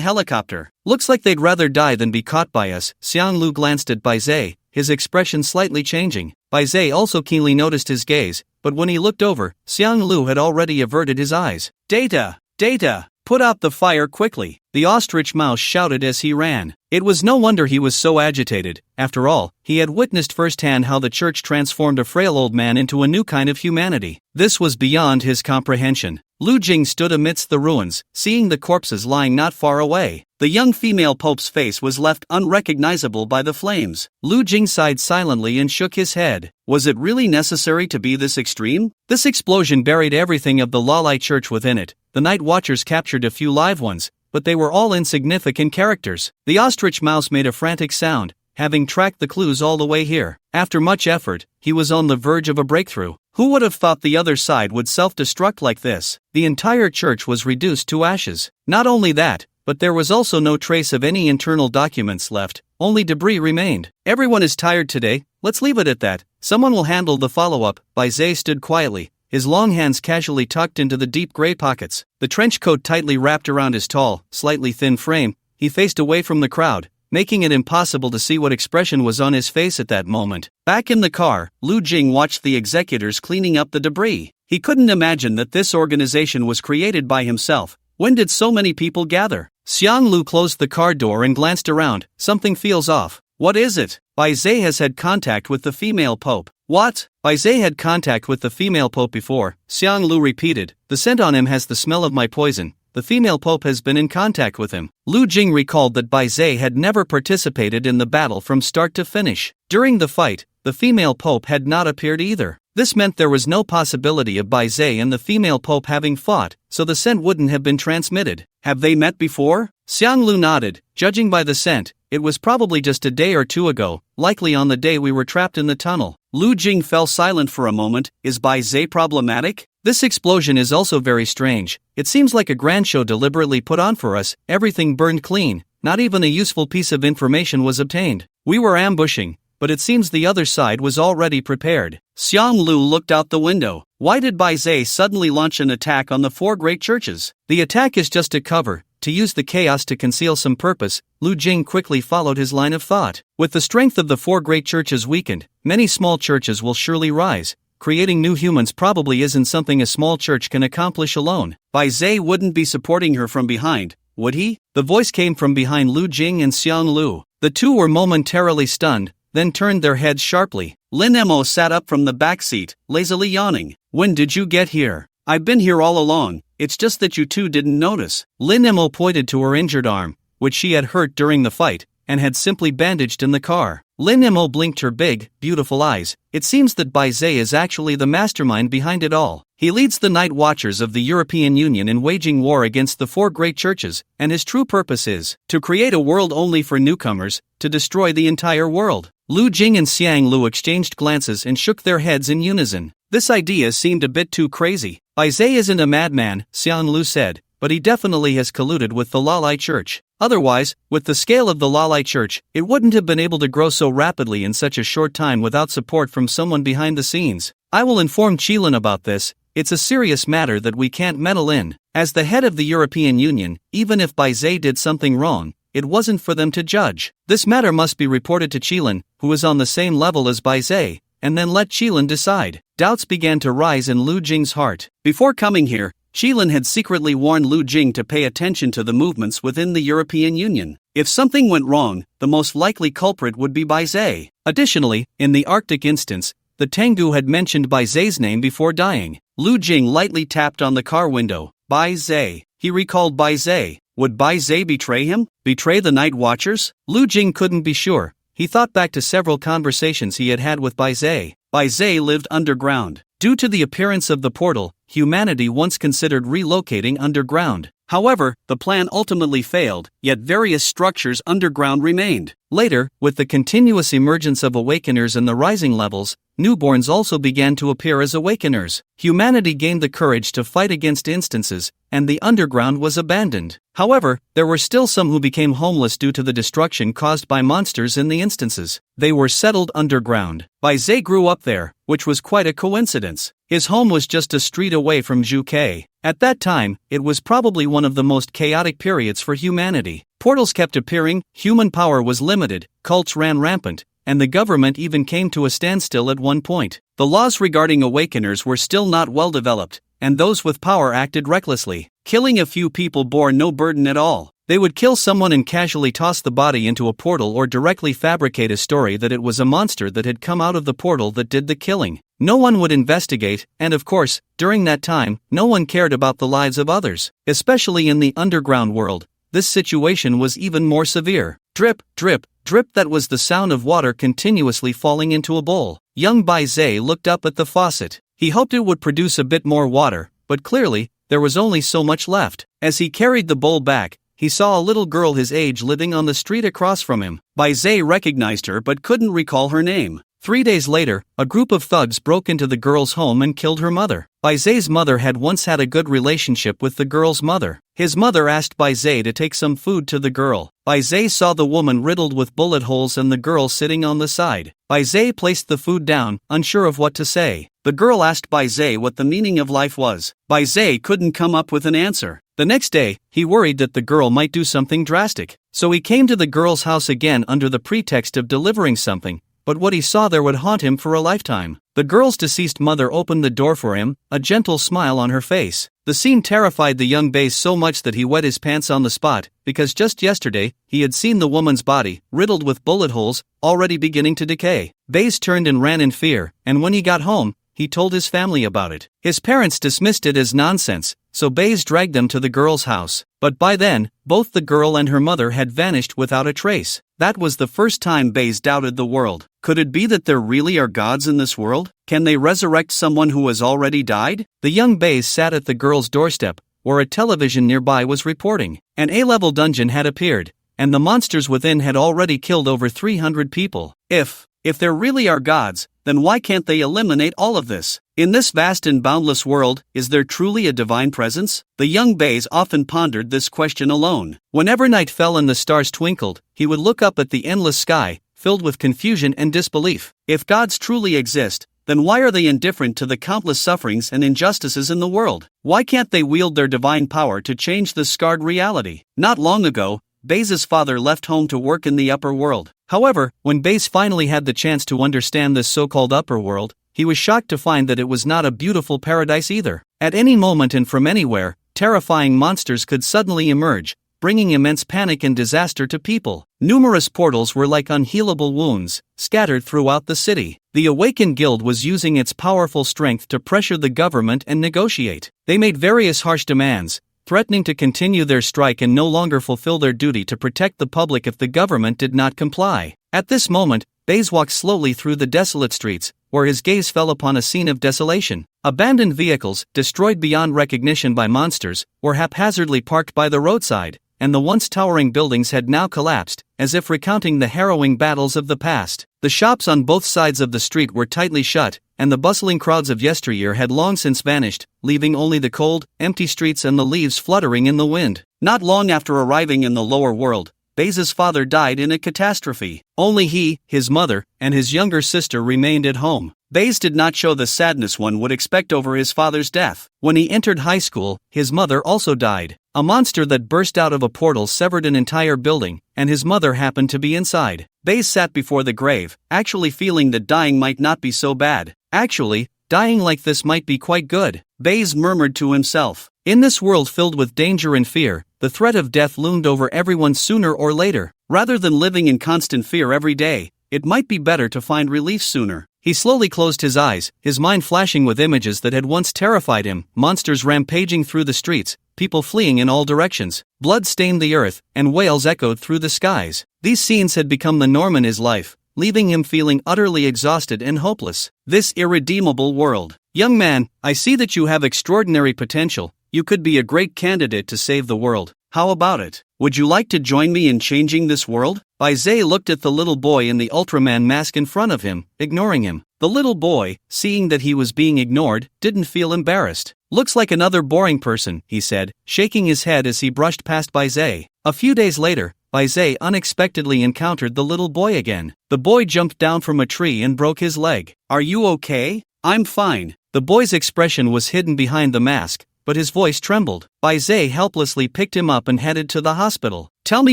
helicopter. Looks like they'd rather die than be caught by us. Xiang Lu glanced at Bai Zhe, his expression slightly changing. Bai Zhe also keenly noticed his gaze, but when he looked over, Xiang Lu had already averted his eyes. Data! Data! Put out the fire quickly, the ostrich mouse shouted as he ran. It was no wonder he was so agitated. After all, he had witnessed firsthand how the church transformed a frail old man into a new kind of humanity. This was beyond his comprehension. Lu Jing stood amidst the ruins, seeing the corpses lying not far away. The young female pope's face was left unrecognizable by the flames. Lu Jing sighed silently and shook his head. Was it really necessary to be this extreme? This explosion buried everything of the Lalai church within it. The night watchers captured a few live ones, but they were all insignificant characters. The ostrich mouse made a frantic sound, having tracked the clues all the way here. After much effort, he was on the verge of a breakthrough. Who would have thought the other side would self-destruct like this? The entire church was reduced to ashes. Not only that, but there was also no trace of any internal documents left, only debris remained. Everyone is tired today, let's leave it at that. Someone will handle the follow-up. Bai Zhe stood quietly, his long hands casually tucked into the deep gray pockets. The trench coat tightly wrapped around his tall, slightly thin frame. He faced away from the crowd, making it impossible to see what expression was on his face at that moment. Back in the car, Lu Jing watched the executors cleaning up the debris. He couldn't imagine that this organization was created by himself. When did so many people gather? Xiang Lu closed the car door and glanced around. Something feels off. What is it? Bai Zhe has had contact with the female pope. What? Bai Zhe had contact with the female pope before, Xiang Lu repeated. The scent on him has the smell of my poison. The female pope has been in contact with him. Lu Jing recalled that Bai Zhe had never participated in the battle from start to finish. During the fight, the female pope had not appeared either. This meant there was no possibility of Bai Zhe and the female pope having fought, so the scent wouldn't have been transmitted. Have they met before? Xiang Lu nodded. Judging by the scent, it was probably just a day or two ago, likely on the day we were trapped in the tunnel. Lu Jing fell silent for a moment. Is Bai Zhe problematic? This explosion is also very strange. It seems like a grand show deliberately put on for us. Everything burned clean. Not even a useful piece of information was obtained. We were ambushing, but it seems the other side was already prepared. Xiang Lu looked out the window. Why did Bai Zhe suddenly launch an attack on the four great churches? The attack is just a cover, to use the chaos to conceal some purpose. Lu Jing quickly followed his line of thought. With the strength of the four great churches weakened, many small churches will surely rise. Creating new humans probably isn't something a small church can accomplish alone. Bai Zhe wouldn't be supporting her from behind, would he? The voice came from behind Lu Jing and Xiang Lu. The two were momentarily stunned, then turned their heads sharply. Lin Mo sat up from the back seat, lazily yawning. When did you get here? I've been here all along, it's just that you two didn't notice. Lin Mo pointed to her injured arm, which she had hurt during the fight, and had simply bandaged in the car. Lin Mo blinked her big, beautiful eyes. It seems that Bai Zhe is actually the mastermind behind it all. He leads the Night Watchers of the European Union in waging war against the four great churches, and his true purpose is to create a world only for newcomers, to destroy the entire world. Lu Jing and Xiang Lu exchanged glances and shook their heads in unison. This idea seemed a bit too crazy. Bai Zhe isn't a madman, Xiang Lu said, but he definitely has colluded with the Lalai Church. Otherwise, with the scale of the Lalai Church, it wouldn't have been able to grow so rapidly in such a short time without support from someone behind the scenes. I will inform Qilin about this. It's a serious matter that we can't meddle in. As the head of the European Union, even if Bai Zhe did something wrong, it wasn't for them to judge. This matter must be reported to Qilin, who is on the same level as Bai Zhe, and then let Qilin decide. Doubts began to rise in Lu Jing's heart. Before coming here, Qilin had secretly warned Lu Jing to pay attention to the movements within the European Union. If something went wrong, the most likely culprit would be Bai Zhe. Additionally, in the Arctic instance, the Tengu had mentioned Bai Zhe's name before dying. Lu Jing lightly tapped on the car window. Bai Zhe. He recalled Bai Zhe. Would Bai Zhe betray him? Betray the Night Watchers? Lu Jing couldn't be sure. He thought back to several conversations he had had with Bai Zhe. Bai Zhe lived underground. Due to the appearance of the portal, humanity once considered relocating underground. However, the plan ultimately failed, yet various structures underground remained. Later, with the continuous emergence of awakeners and the rising levels, newborns also began to appear as awakeners. Humanity gained the courage to fight against instances, and the underground was abandoned. However, there were still some who became homeless due to the destruction caused by monsters in the instances. They were settled underground. Bai grew up there, which was quite a coincidence. His home was just a street away from Zhuke. At that time, it was probably one of the most chaotic periods for humanity. Portals kept appearing, human power was limited, cults ran rampant, and the government even came to a standstill at one point. The laws regarding awakeners were still not well developed, and those with power acted recklessly. Killing a few people bore no burden at all. They would kill someone and casually toss the body into a portal or directly fabricate a story that it was a monster that had come out of the portal that did the killing. No one would investigate, and of course, during that time, no one cared about the lives of others. Especially in the underground world, this situation was even more severe. Drip, drip, drip, that was the sound of water continuously falling into a bowl. Young Bai looked up at the faucet. He hoped it would produce a bit more water, but clearly, there was only so much left. As he carried the bowl back, he saw a little girl his age living on the street across from him. Bai recognized her but couldn't recall her name. 3 days later, a group of thugs broke into the girl's home and killed her mother. Bai's mother had once had a good relationship with the girl's mother. His mother asked Bai to take some food to the girl. Bai saw the woman riddled with bullet holes and the girl sitting on the side. Bai placed the food down, unsure of what to say. The girl asked Bai what the meaning of life was. Bai couldn't come up with an answer. The next day, he worried that the girl might do something drastic. So he came to the girl's house again under the pretext of delivering something, but what he saw there would haunt him for a lifetime. The girl's deceased mother opened the door for him, a gentle smile on her face. The scene terrified the young Bai so much that he wet his pants on the spot, because just yesterday, he had seen the woman's body, riddled with bullet holes, already beginning to decay. Bai turned and ran in fear, and when he got home, he told his family about it. His parents dismissed it as nonsense, so Bai dragged them to the girl's house. But by then, both the girl and her mother had vanished without a trace. That was the first time Bai doubted the world. Could it be that there really are gods in this world? Can they resurrect someone who has already died? The young Bai sat at the girl's doorstep, where a television nearby was reporting. An A-level dungeon had appeared, and the monsters within had already killed over 300 people. If there really are gods, then why can't they eliminate all of this? In this vast and boundless world, is there truly a divine presence? The young Bai often pondered this question alone. Whenever night fell and the stars twinkled, he would look up at the endless sky, filled with confusion and disbelief. If gods truly exist, then why are they indifferent to the countless sufferings and injustices in the world? Why can't they wield their divine power to change this scarred reality? Not long ago, Bai's father left home to work in the upper world. However, when Bai finally had the chance to understand this so-called upper world, he was shocked to find that it was not a beautiful paradise either. At any moment and from anywhere, terrifying monsters could suddenly emerge, bringing immense panic and disaster to people. Numerous portals were like unhealable wounds, scattered throughout the city. The Awakened Guild was using its powerful strength to pressure the government and negotiate. They made various harsh demands, threatening to continue their strike and no longer fulfill their duty to protect the public if the government did not comply. At this moment, Bai walked slowly through the desolate streets, where his gaze fell upon a scene of desolation. Abandoned vehicles, destroyed beyond recognition by monsters, were haphazardly parked by the roadside, and the once towering buildings had now collapsed, as if recounting the harrowing battles of the past. The shops on both sides of the street were tightly shut, and the bustling crowds of yesteryear had long since vanished, leaving only the cold, empty streets and the leaves fluttering in the wind. Not long after arriving in the lower world, Bai's father died in a catastrophe. Only he, his mother, and his younger sister remained at home. Bai did not show the sadness one would expect over his father's death. When he entered high school, his mother also died. A monster that burst out of a portal severed an entire building, and his mother happened to be inside. Bai sat before the grave, actually feeling that dying might not be so bad. Actually, dying like this might be quite good. Bai murmured to himself. In this world filled with danger and fear, the threat of death loomed over everyone sooner or later. Rather than living in constant fear every day, it might be better to find relief sooner. He slowly closed his eyes, his mind flashing with images that had once terrified him. Monsters rampaging through the streets, people fleeing in all directions, blood stained the earth, and wails echoed through the skies. These scenes had become the norm in his life, leaving him feeling utterly exhausted and hopeless. This irredeemable world. Young man, I see that you have extraordinary potential, You could be a great candidate to save the world. How about it? Would you like to join me in changing this world? Baizé looked at the little boy in the Ultraman mask in front of him, ignoring him. The little boy, seeing that he was being ignored, didn't feel embarrassed. Looks like another boring person, he said, shaking his head as he brushed past Baizé. A few days later, Baizé unexpectedly encountered the little boy again. The boy jumped down from a tree and broke his leg. Are you okay? I'm fine. The boy's expression was hidden behind the mask, but his voice trembled. Baizé helplessly picked him up and headed to the hospital. Tell me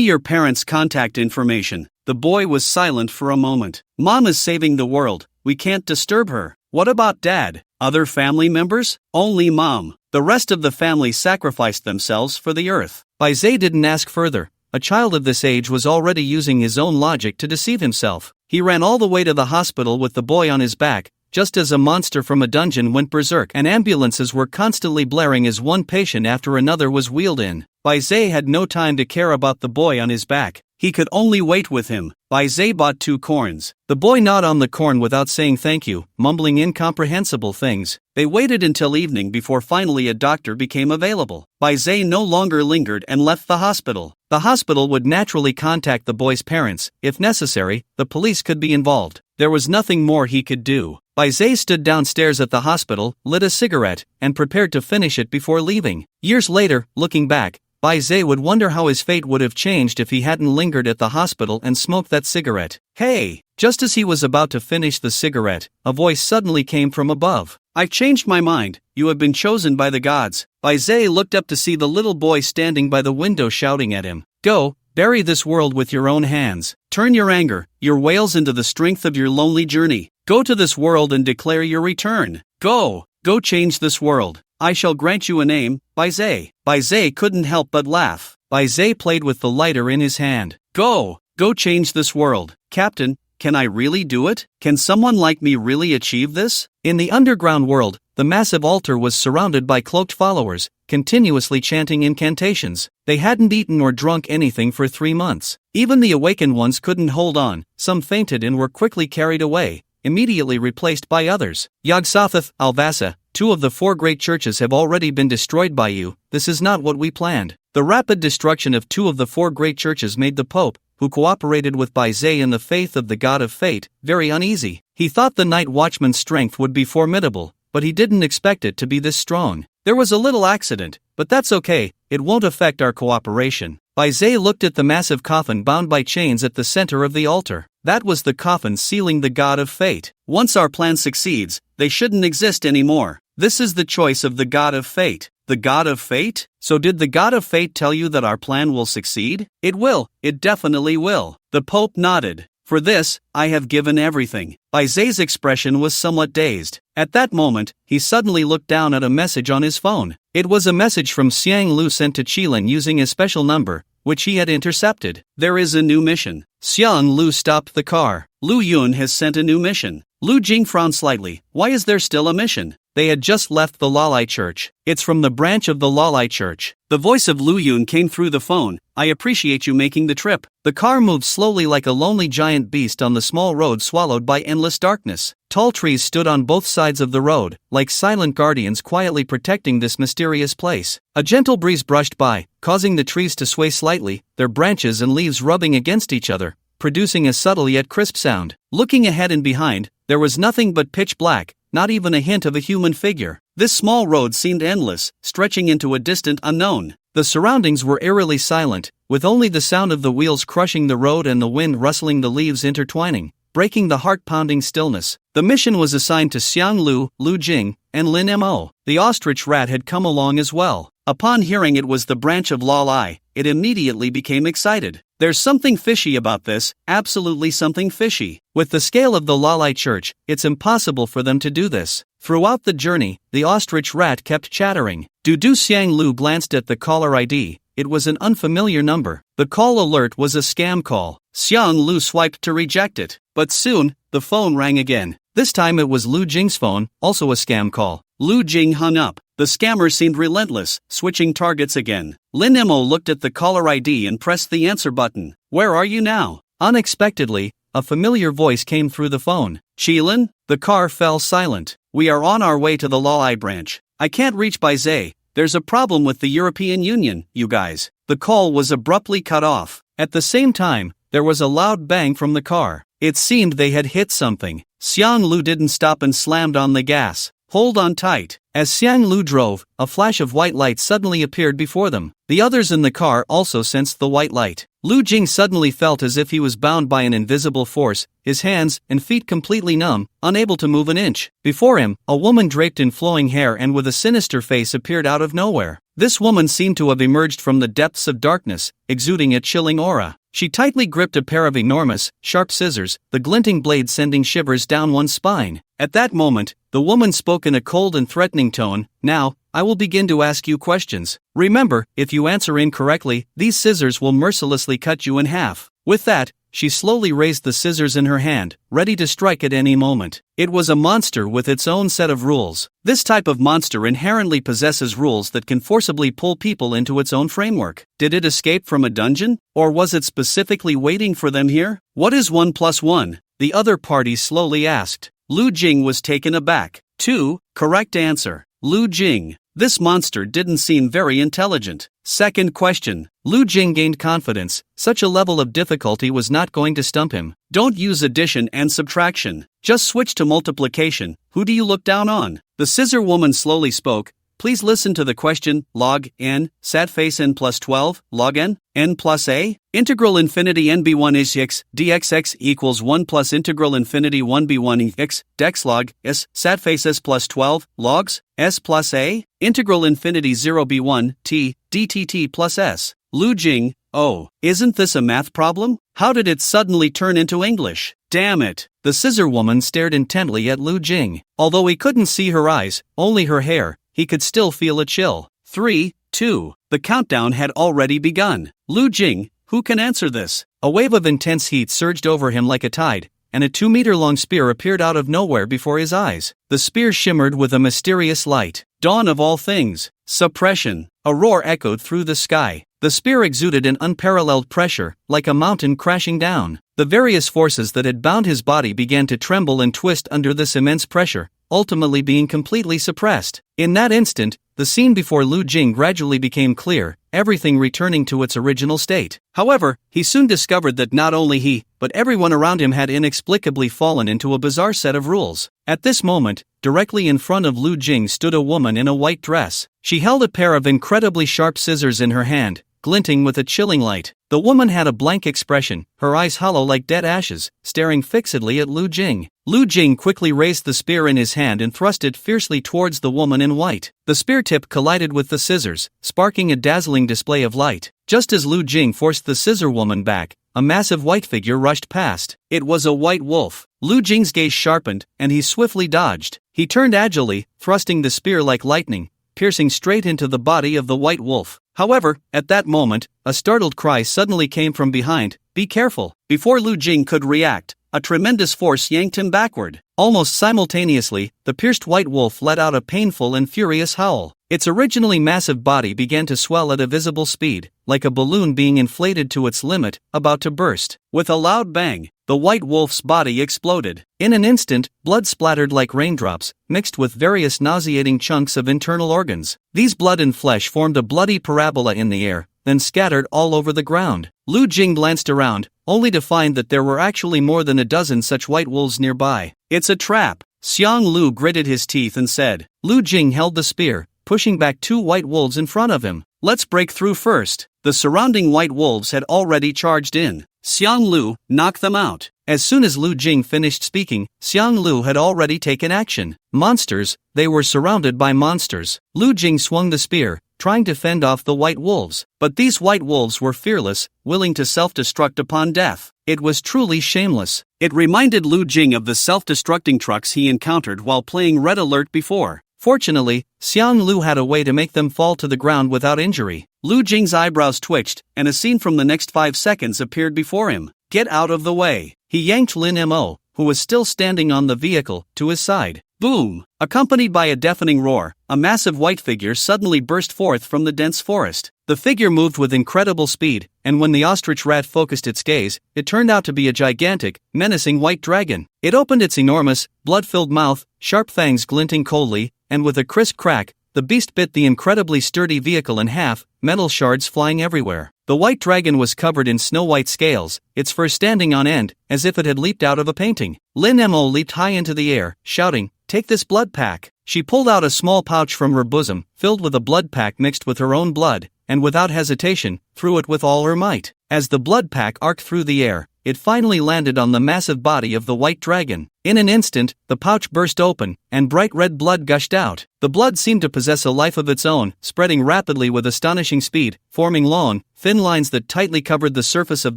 your parents' contact information. The boy was silent for a moment. Mom is saving the world. We can't disturb her. What about Dad? Other family members? Only Mom. The rest of the family sacrificed themselves for the earth. Baizé didn't ask further. A child of this age was already using his own logic to deceive himself. He ran all the way to the hospital with the boy on his back, just as a monster from a dungeon went berserk and ambulances were constantly blaring as one patient after another was wheeled in. Baizé had no time to care about the boy on his back. He could only wait with him. Baizé bought 2 corns. The boy gnawed on the corn without saying thank you, mumbling incomprehensible things. They waited until evening before finally a doctor became available. Baizé no longer lingered and left the hospital. The hospital would naturally contact the boy's parents. If necessary, the police could be involved. There was nothing more he could do. Baizé stood downstairs at the hospital, lit a cigarette, and prepared to finish it before leaving. Years later, looking back, Baizé would wonder how his fate would have changed if he hadn't lingered at the hospital and smoked that cigarette. Hey! Just as he was about to finish the cigarette, a voice suddenly came from above. I've changed my mind. You have been chosen by the gods. Baizé looked up to see the little boy standing by the window shouting at him. Go, bury this world with your own hands. Turn your anger, your wails into the strength of your lonely journey. Go to this world and declare your return. Go change this world. I shall grant you a name, Baizé. Baizé couldn't help but laugh. Baizé played with the lighter in his hand. Go change this world. Captain, can I really do it? Can someone like me really achieve this? In the underground world, the massive altar was surrounded by cloaked followers, continuously chanting incantations. They hadn't eaten or drunk anything for 3 months. Even the awakened ones couldn't hold on. Some fainted and were quickly carried away, immediately replaced by others. Yog-Sothoth, Alvasa, 2 of the 4 great churches have already been destroyed by you. This is not what we planned. The rapid destruction of 2 of the 4 great churches made the Pope, who cooperated with Baizé in the faith of the God of Fate, very uneasy. He thought the Night Watchman's strength would be formidable, but he didn't expect it to be this strong. There was a little accident, but that's okay, it won't affect our cooperation. Baizé looked at the massive coffin bound by chains at the center of the altar. That was the coffin sealing the God of Fate. Once our plan succeeds, they shouldn't exist anymore. This is the choice of the God of Fate. The God of Fate? So did the God of Fate tell you that our plan will succeed? It will, it definitely will. The Pope nodded. For this, I have given everything. Baizé's expression was somewhat dazed. At that moment, he suddenly looked down at a message on his phone. It was a message from Xiang Lu sent to Qilin using a special number, which he had intercepted. There is a new mission. Xiang Lu stopped the car. Lu Yun has sent a new mission. Lu Jing frowned slightly. Why is there still a mission? They had just left the Lalai Church. It's from the branch of the Lalai Church. The voice of Lu Yun came through the phone. I appreciate you making the trip. The car moved slowly like a lonely giant beast on the small road swallowed by endless darkness. Tall trees stood on both sides of the road, like silent guardians quietly protecting this mysterious place. A gentle breeze brushed by, causing the trees to sway slightly, their branches and leaves rubbing against each other, producing a subtle yet crisp sound. Looking ahead and behind, there was nothing but pitch black, not even a hint of a human figure. This small road seemed endless, stretching into a distant unknown. The surroundings were eerily silent, with only the sound of the wheels crushing the road and the wind rustling the leaves intertwining, breaking the heart-pounding stillness. The mission was assigned to Xiang Lu, Lu Jing, and Lin Mo. The ostrich rat had come along as well. Upon hearing it was the branch of Lalai, it immediately became excited. There's something fishy about this, absolutely something fishy. With the scale of the Lalai Church, it's impossible for them to do this. Throughout the journey, the ostrich rat kept chattering. Xiang Lu glanced at the caller ID. It was an unfamiliar number. The call alert was a scam call. Xiang Lu swiped to reject it. But soon, the phone rang again. This time it was Lu Jing's phone, also a scam call. Lu Jing hung up. The scammer seemed relentless, switching targets again. Lin Mo looked at the caller ID and pressed the answer button. Where are you now? Unexpectedly, a familiar voice came through the phone. Qilin? The car fell silent. We are on our way to the Lalai branch. I can't reach Baizé, there's a problem with the European Union, you guys. The call was abruptly cut off. At the same time, there was a loud bang from the car. It seemed they had hit something. Xiang Lu didn't stop and slammed on the gas. Hold on tight. As Xiang Lu drove, a flash of white light suddenly appeared before them. The others in the car also sensed the white light. Lu Jing suddenly felt as if he was bound by an invisible force, his hands and feet completely numb, unable to move an inch. Before him, a woman draped in flowing hair and with a sinister face appeared out of nowhere. This woman seemed to have emerged from the depths of darkness, exuding a chilling aura. She tightly gripped a pair of enormous, sharp scissors, the glinting blade sending shivers down one's spine. At that moment, the woman spoke in a cold and threatening tone. Now, I will begin to ask you questions. Remember, if you answer incorrectly, these scissors will mercilessly cut you in half. With that, she slowly raised the scissors in her hand, ready to strike at any moment. It was a monster with its own set of rules. This type of monster inherently possesses rules that can forcibly pull people into its own framework. Did it escape from a dungeon? Or was it specifically waiting for them here? What is 1 plus 1? The other party slowly asked. Lu Jing was taken aback. 2, correct answer. Lu Jing. This monster didn't seem very intelligent. Second question. Lu Jing gained confidence. Such a level of difficulty was not going to stump him. Don't use addition and subtraction. Just switch to multiplication. Who do you look down on? The scissor woman slowly spoke. Please listen to the question. Log n, sad face n plus 12, log n plus a, integral infinity nb1 is x, dxx equals 1 plus integral infinity 1b1 x, dex log s, sad face s plus 12, logs, s plus a, integral infinity 0b1 t, dtt plus s. Lu Jing, oh, isn't this a math problem? How did it suddenly turn into English? Damn it! The scissor woman stared intently at Lu Jing. Although he couldn't see her eyes, only her hair, he could still feel a chill. 3, 2. The countdown had already begun. Lu Jing, who can answer this? A wave of intense heat surged over him like a tide, and a 2-meter-long spear appeared out of nowhere before his eyes. The spear shimmered with a mysterious light. Dawn of all things. Suppression. A roar echoed through the sky. The spear exuded an unparalleled pressure, like a mountain crashing down. The various forces that had bound his body began to tremble and twist under this immense pressure, ultimately being completely suppressed. In that instant, the scene before Lu Jing gradually became clear, everything returning to its original state. However, he soon discovered that not only he, but everyone around him had inexplicably fallen into a bizarre set of rules. At this moment, directly in front of Lu Jing stood a woman in a white dress. She held a pair of incredibly sharp scissors in her hand, glinting with a chilling light. The woman had a blank expression, her eyes hollow like dead ashes, staring fixedly at Lu Jing. Lu Jing quickly raised the spear in his hand and thrust it fiercely towards the woman in white. The spear tip collided with the scissors, sparking a dazzling display of light. Just as Lu Jing forced the scissor woman back, a massive white figure rushed past. It was a white wolf. Lu Jing's gaze sharpened, and he swiftly dodged. He turned agilely, thrusting the spear like lightning, piercing straight into the body of the white wolf. However, at that moment, a startled cry suddenly came from behind. Be careful! Before Lu Jing could react, a tremendous force yanked him backward. Almost simultaneously, the pierced white wolf let out a painful and furious howl. Its originally massive body began to swell at a visible speed, like a balloon being inflated to its limit, about to burst. With a loud bang, the white wolf's body exploded. In an instant, blood splattered like raindrops, mixed with various nauseating chunks of internal organs. These blood and flesh formed a bloody parabola in the air, then scattered all over the ground. Lu Jing glanced around, only to find that there were actually more than a dozen such white wolves nearby. It's a trap! Xiang Lu gritted his teeth and said. Lu Jing held the spear, pushing back 2 white wolves in front of him. Let's break through first. The surrounding white wolves had already charged in. Xiang Lu, knock them out. As soon as Lu Jing finished speaking, Xiang Lu had already taken action. Monsters, they were surrounded by monsters. Lu Jing swung the spear, trying to fend off the white wolves. But these white wolves were fearless, willing to self-destruct upon death. It was truly shameless. It reminded Lu Jing of the self-destructing trucks he encountered while playing Red Alert before. Fortunately, Xiang Lu had a way to make them fall to the ground without injury. Lu Jing's eyebrows twitched, and a scene from the next 5 seconds appeared before him. Get out of the way! He yanked Lin Mo, who was still standing on the vehicle, to his side. Boom! Accompanied by a deafening roar, a massive white figure suddenly burst forth from the dense forest. The figure moved with incredible speed, and when the ostrich rat focused its gaze, it turned out to be a gigantic, menacing white dragon. It opened its enormous, blood-filled mouth, sharp fangs glinting coldly, and with a crisp crack, the beast bit the incredibly sturdy vehicle in half, metal shards flying everywhere. The white dragon was covered in snow-white scales, its fur standing on end, as if it had leaped out of a painting. Lin Mo leaped high into the air, shouting, "Take this blood pack." She pulled out a small pouch from her bosom, filled with a blood pack mixed with her own blood, and without hesitation, threw it with all her might. As the blood pack arced through the air, it finally landed on the massive body of the white dragon. In an instant, the pouch burst open, and bright red blood gushed out. The blood seemed to possess a life of its own, spreading rapidly with astonishing speed, forming long, thin lines that tightly covered the surface of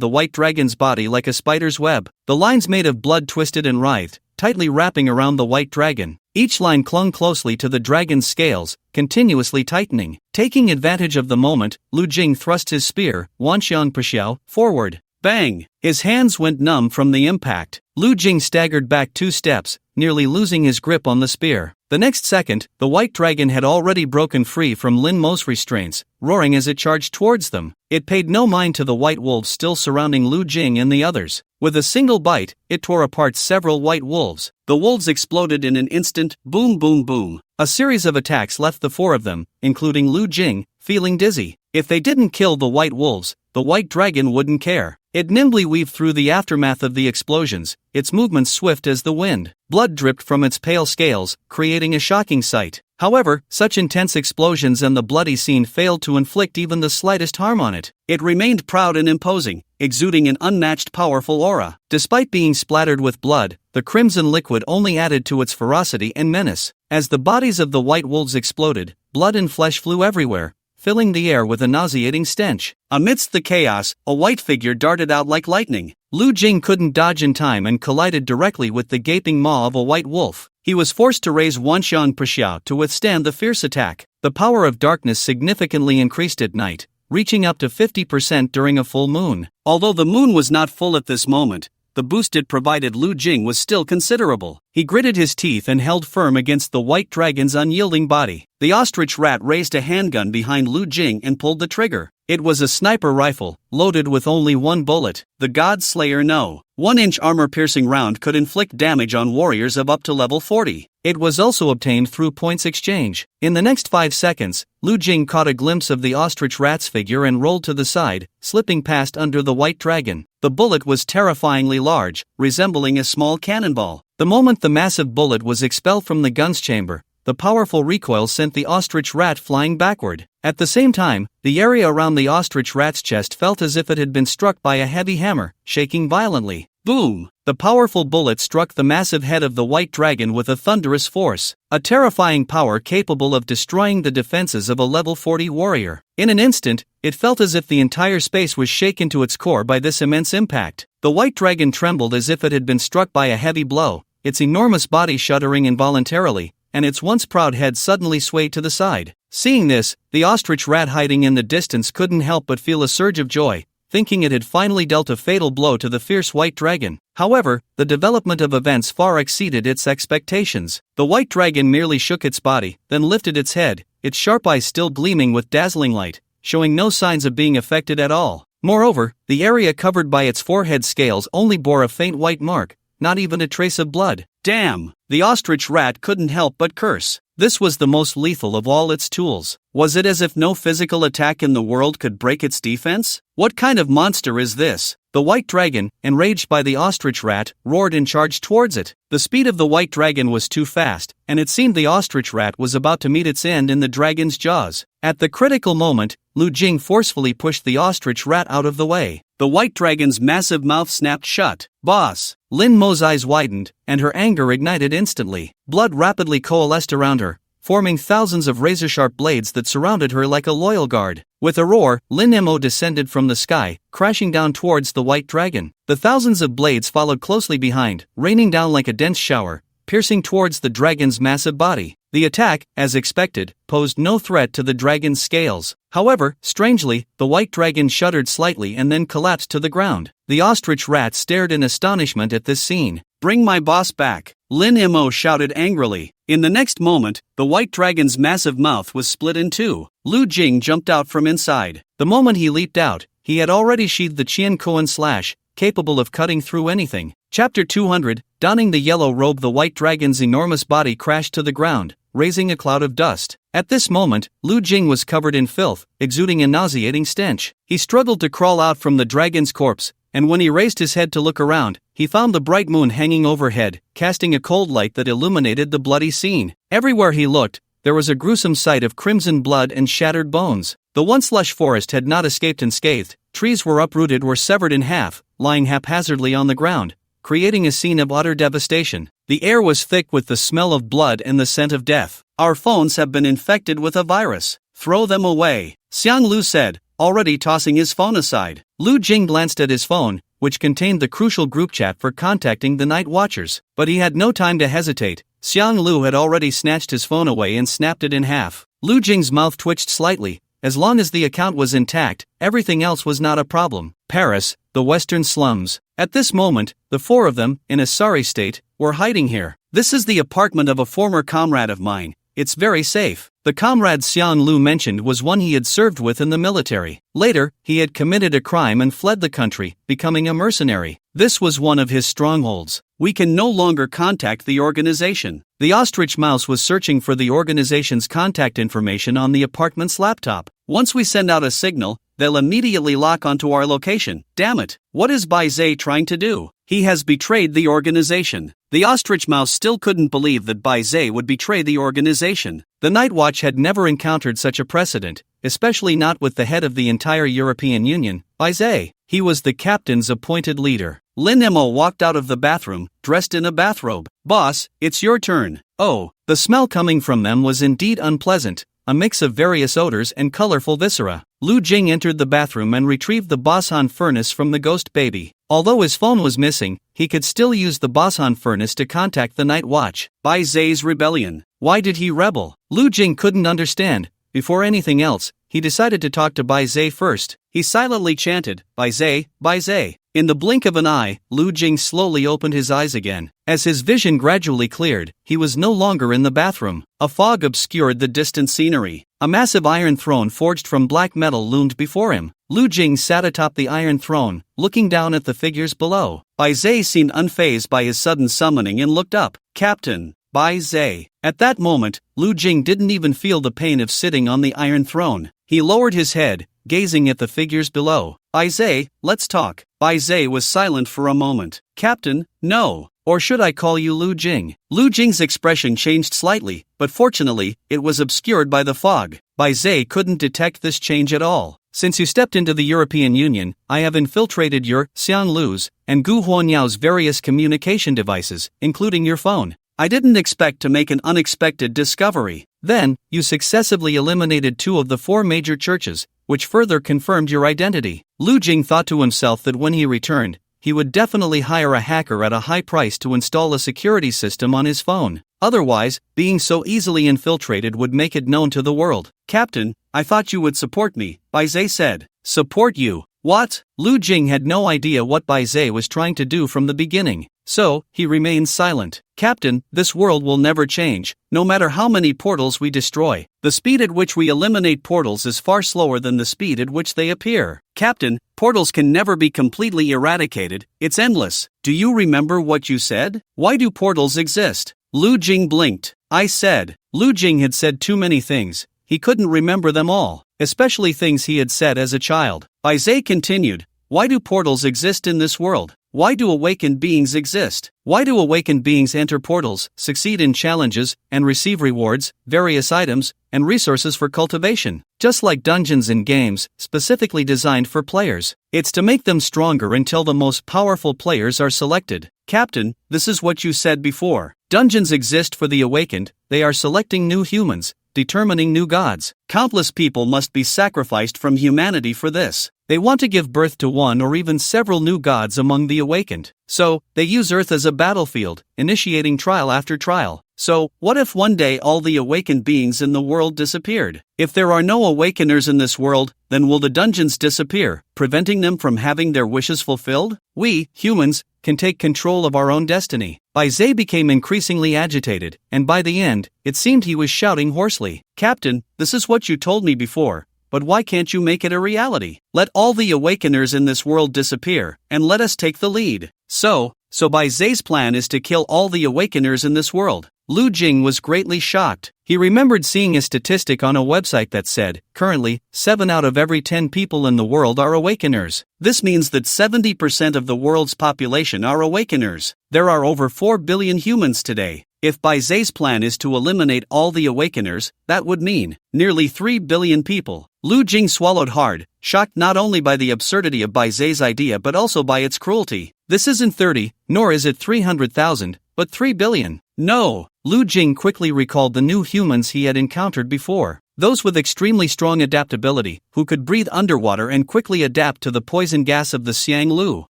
the white dragon's body like a spider's web. The lines made of blood twisted and writhed, tightly wrapping around the white dragon. Each line clung closely to the dragon's scales, continuously tightening. Taking advantage of the moment, Lu Jing thrust his spear, Wanxiang Pixiao, forward. Bang! His hands went numb from the impact. Lu Jing staggered back 2 steps, nearly losing his grip on the spear. The next second, the white dragon had already broken free from Lin Mo's restraints, roaring as it charged towards them. It paid no mind to the white wolves still surrounding Lu Jing and the others. With a single bite, it tore apart several white wolves. The wolves exploded in an instant, boom boom boom. A series of attacks left the 4 of them, including Lu Jing, feeling dizzy. If they didn't kill the white wolves, the white dragon wouldn't care. It nimbly weaved through the aftermath of the explosions, its movements swift as the wind. Blood dripped from its pale scales, creating a shocking sight. However, such intense explosions and the bloody scene failed to inflict even the slightest harm on it. It remained proud and imposing, exuding an unmatched powerful aura. Despite being splattered with blood, the crimson liquid only added to its ferocity and menace. As the bodies of the white wolves exploded, blood and flesh flew everywhere, filling the air with a nauseating stench. Amidst the chaos, a white figure darted out like lightning. Lu Jing couldn't dodge in time and collided directly with the gaping maw of a white wolf. He was forced to raise Wanxiang Pixiao to withstand the fierce attack. The power of darkness significantly increased at night, reaching up to 50% during a full moon. Although the moon was not full at this moment, the boost it provided Lu Jing was still considerable. He gritted his teeth and held firm against the white dragon's unyielding body. The ostrich rat raised a handgun behind Lu Jing and pulled the trigger. It was a sniper rifle, loaded with only 1 bullet. The God Slayer No. 1-inch armor-piercing round could inflict damage on warriors of up to level 40. It was also obtained through points exchange. In the next 5 seconds, Lu Jing caught a glimpse of the ostrich rat's figure and rolled to the side, slipping past under the white dragon. The bullet was terrifyingly large, resembling a small cannonball. The moment the massive bullet was expelled from the gun's chamber, the powerful recoil sent the ostrich rat flying backward. At the same time, the area around the ostrich rat's chest felt as if it had been struck by a heavy hammer, shaking violently. Boom! The powerful bullet struck the massive head of the white dragon with a thunderous force, a terrifying power capable of destroying the defenses of a level 40 warrior. In an instant, it felt as if the entire space was shaken to its core by this immense impact. The white dragon trembled as if it had been struck by a heavy blow, its enormous body shuddering involuntarily, and its once proud head suddenly swayed to the side. Seeing this, the ostrich rat hiding in the distance couldn't help but feel a surge of joy, thinking it had finally dealt a fatal blow to the fierce white dragon. However, the development of events far exceeded its expectations. The white dragon merely shook its body, then lifted its head, its sharp eyes still gleaming with dazzling light, showing no signs of being affected at all. Moreover, the area covered by its forehead scales only bore a faint white mark, not even a trace of blood. Damn! The ostrich rat couldn't help but curse. This was the most lethal of all its tools. Was it as if no physical attack in the world could break its defense? What kind of monster is this? The white dragon, enraged by the ostrich rat, roared and charged towards it. The speed of the white dragon was too fast, and it seemed the ostrich rat was about to meet its end in the dragon's jaws. At the critical moment, Lu Jing forcefully pushed the ostrich rat out of the way. The white dragon's massive mouth snapped shut. Boss! Lin Mo's eyes widened, and her anger ignited instantly. Blood rapidly coalesced around her, forming thousands of razor-sharp blades that surrounded her like a loyal guard. With a roar, Lin Mo descended from the sky, crashing down towards the white dragon. The thousands of blades followed closely behind, raining down like a dense shower, piercing towards the dragon's massive body. The attack, as expected, posed no threat to the dragon's scales. However, strangely, the white dragon shuddered slightly and then collapsed to the ground. The ostrich rat stared in astonishment at this scene. "Bring my boss back!" Lin Mo shouted angrily. In the next moment, the white dragon's massive mouth was split in 2. Lu Jing jumped out from inside. The moment he leaped out, he had already sheathed the Qian Koan slash, capable of cutting through anything. Chapter 200, donning the yellow robe, the white dragon's enormous body crashed to the ground, raising a cloud of dust. At this moment, Lu Jing was covered in filth, exuding a nauseating stench. He struggled to crawl out from the dragon's corpse, and when he raised his head to look around, he found the bright moon hanging overhead, casting a cold light that illuminated the bloody scene. Everywhere he looked, there was a gruesome sight of crimson blood and shattered bones. The once lush forest had not escaped unscathed. Trees were uprooted or severed in half, lying haphazardly on the ground, creating a scene of utter devastation. The air was thick with the smell of blood and the scent of death. Our phones have been infected with a virus. Throw them away, Xiang Lu said, already tossing his phone aside. Lu Jing glanced at his phone, which contained the crucial group chat for contacting the Night Watchers. But he had no time to hesitate. Xiang Lu had already snatched his phone away and snapped it in half. Lu Jing's mouth twitched slightly. As long as the account was intact, everything else was not a problem. Paris, the western slums. At this moment, the four of them, in a sorry state, were hiding here. This is the apartment of a former comrade of mine. It's very safe. The comrade Xiang Lu mentioned was one he had served with in the military. Later, he had committed a crime and fled the country, becoming a mercenary. This was one of his strongholds. We can no longer contact the organization. The ostrich mouse was searching for the organization's contact information on the apartment's laptop. Once we send out a signal, they'll immediately lock onto our location. Damn it, what is Bai Zhe trying to do? He has betrayed the organization. The ostrich mouse still couldn't believe that Bai Zhe would betray the organization. The Night Watch had never encountered such a precedent, especially not with the head of the entire European Union, Bai Zhe. He was the captain's appointed leader. Lin Emo walked out of the bathroom, dressed in a bathrobe. Boss, it's your turn. Oh, the smell coming from them was indeed unpleasant, a mix of various odors and colorful viscera. Lu Jing entered the bathroom and retrieved the Boson furnace from the ghost baby. Although his phone was missing, he could still use the Boson furnace to contact the Night Watch. Bai Zhe's rebellion. Why did he rebel? Lu Jing couldn't understand. Before anything else, he decided to talk to Bai Zhe first. He silently chanted, Bai Zhe, Bai Zhe. In the blink of an eye, Lu Jing slowly opened his eyes again. As his vision gradually cleared, he was no longer in the bathroom. A fog obscured the distant scenery. A massive iron throne forged from black metal loomed before him. Lu Jing sat atop the iron throne, looking down at the figures below. Bai Zhe seemed unfazed by his sudden summoning and looked up. Captain Bai Zhe. At that moment, Lu Jing didn't even feel the pain of sitting on the iron throne. He lowered his head, gazing at the figures below. Bai Zhe, let's talk. Bai Zhe was silent for a moment. Captain, no. Or should I call you Lu Jing? Lu Jing's expression changed slightly, but fortunately, it was obscured by the fog. Bai Zhe couldn't detect this change at all. Since you stepped into the European Union, I have infiltrated your, Xiang Lu's, and Gu Huanyao's various communication devices, including your phone. I didn't expect to make an unexpected discovery. Then, you successively eliminated 2 of the 4 major churches, which further confirmed your identity. Lu Jing thought to himself that when he returned, he would definitely hire a hacker at a high price to install a security system on his phone. Otherwise, being so easily infiltrated would make it known to the world. Captain, I thought you would support me, Bai Zhe said. Support you? What? Lu Jing had no idea what Bai Zhe was trying to do from the beginning. So, he remained silent. Captain, this world will never change, no matter how many portals we destroy. The speed at which we eliminate portals is far slower than the speed at which they appear. Captain, portals can never be completely eradicated, it's endless. Do you remember what you said? Why do portals exist? Lu Jing blinked. I said. Lu Jing had said too many things. He couldn't remember them all, especially things he had said as a child. Bai Zhe continued. Why do portals exist in this world? Why do awakened beings exist? Why do awakened beings enter portals, succeed in challenges, and receive rewards, various items, and resources for cultivation? Just like dungeons in games, specifically designed for players. It's to make them stronger until the most powerful players are selected. Captain, this is what you said before. Dungeons exist for the awakened, they are selecting new humans, determining new gods. Countless people must be sacrificed from humanity for this. They want to give birth to one or even several new gods among the awakened. So, they use Earth as a battlefield, initiating trial after trial. So, what if one day all the awakened beings in the world disappeared? If there are no awakeners in this world, then will the dungeons disappear, preventing them from having their wishes fulfilled? We, humans, can take control of our own destiny. Bai Zhe became increasingly agitated, and by the end, it seemed he was shouting hoarsely. Captain, this is what you told me before. But why can't you make it a reality? Let all the awakeners in this world disappear, and let us take the lead. So Bai Zhe's plan is to kill all the awakeners in this world. Lu Jing was greatly shocked. He remembered seeing a statistic on a website that said, currently, 7 out of every 10 people in the world are awakeners. This means that 70% of the world's population are awakeners. There are over 4 billion humans today. If Bai Zai's plan is to eliminate all the awakeners, that would mean nearly 3 billion people. Lu Jing swallowed hard, shocked not only by the absurdity of Bai Zai's idea but also by its cruelty. This isn't 30, nor is it 300,000, but 3 billion. No! Lu Jing quickly recalled the new humans he had encountered before. Those with extremely strong adaptability, who could breathe underwater and quickly adapt to the poison gas of the Xiang Lu.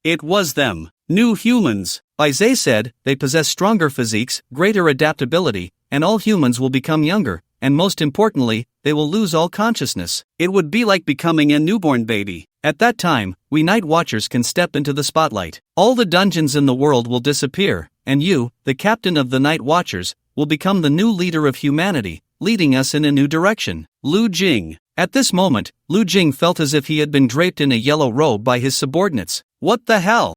It was them. New humans. Bai Zai said, they possess stronger physiques, greater adaptability, and all humans will become younger, and most importantly, they will lose all consciousness. It would be like becoming a newborn baby. At that time, we Night Watchers can step into the spotlight. All the dungeons in the world will disappear, and you, the captain of the Night Watchers, will become the new leader of humanity, leading us in a new direction. Lu Jing. At this moment, Lu Jing felt as if he had been draped in a yellow robe by his subordinates. What the hell?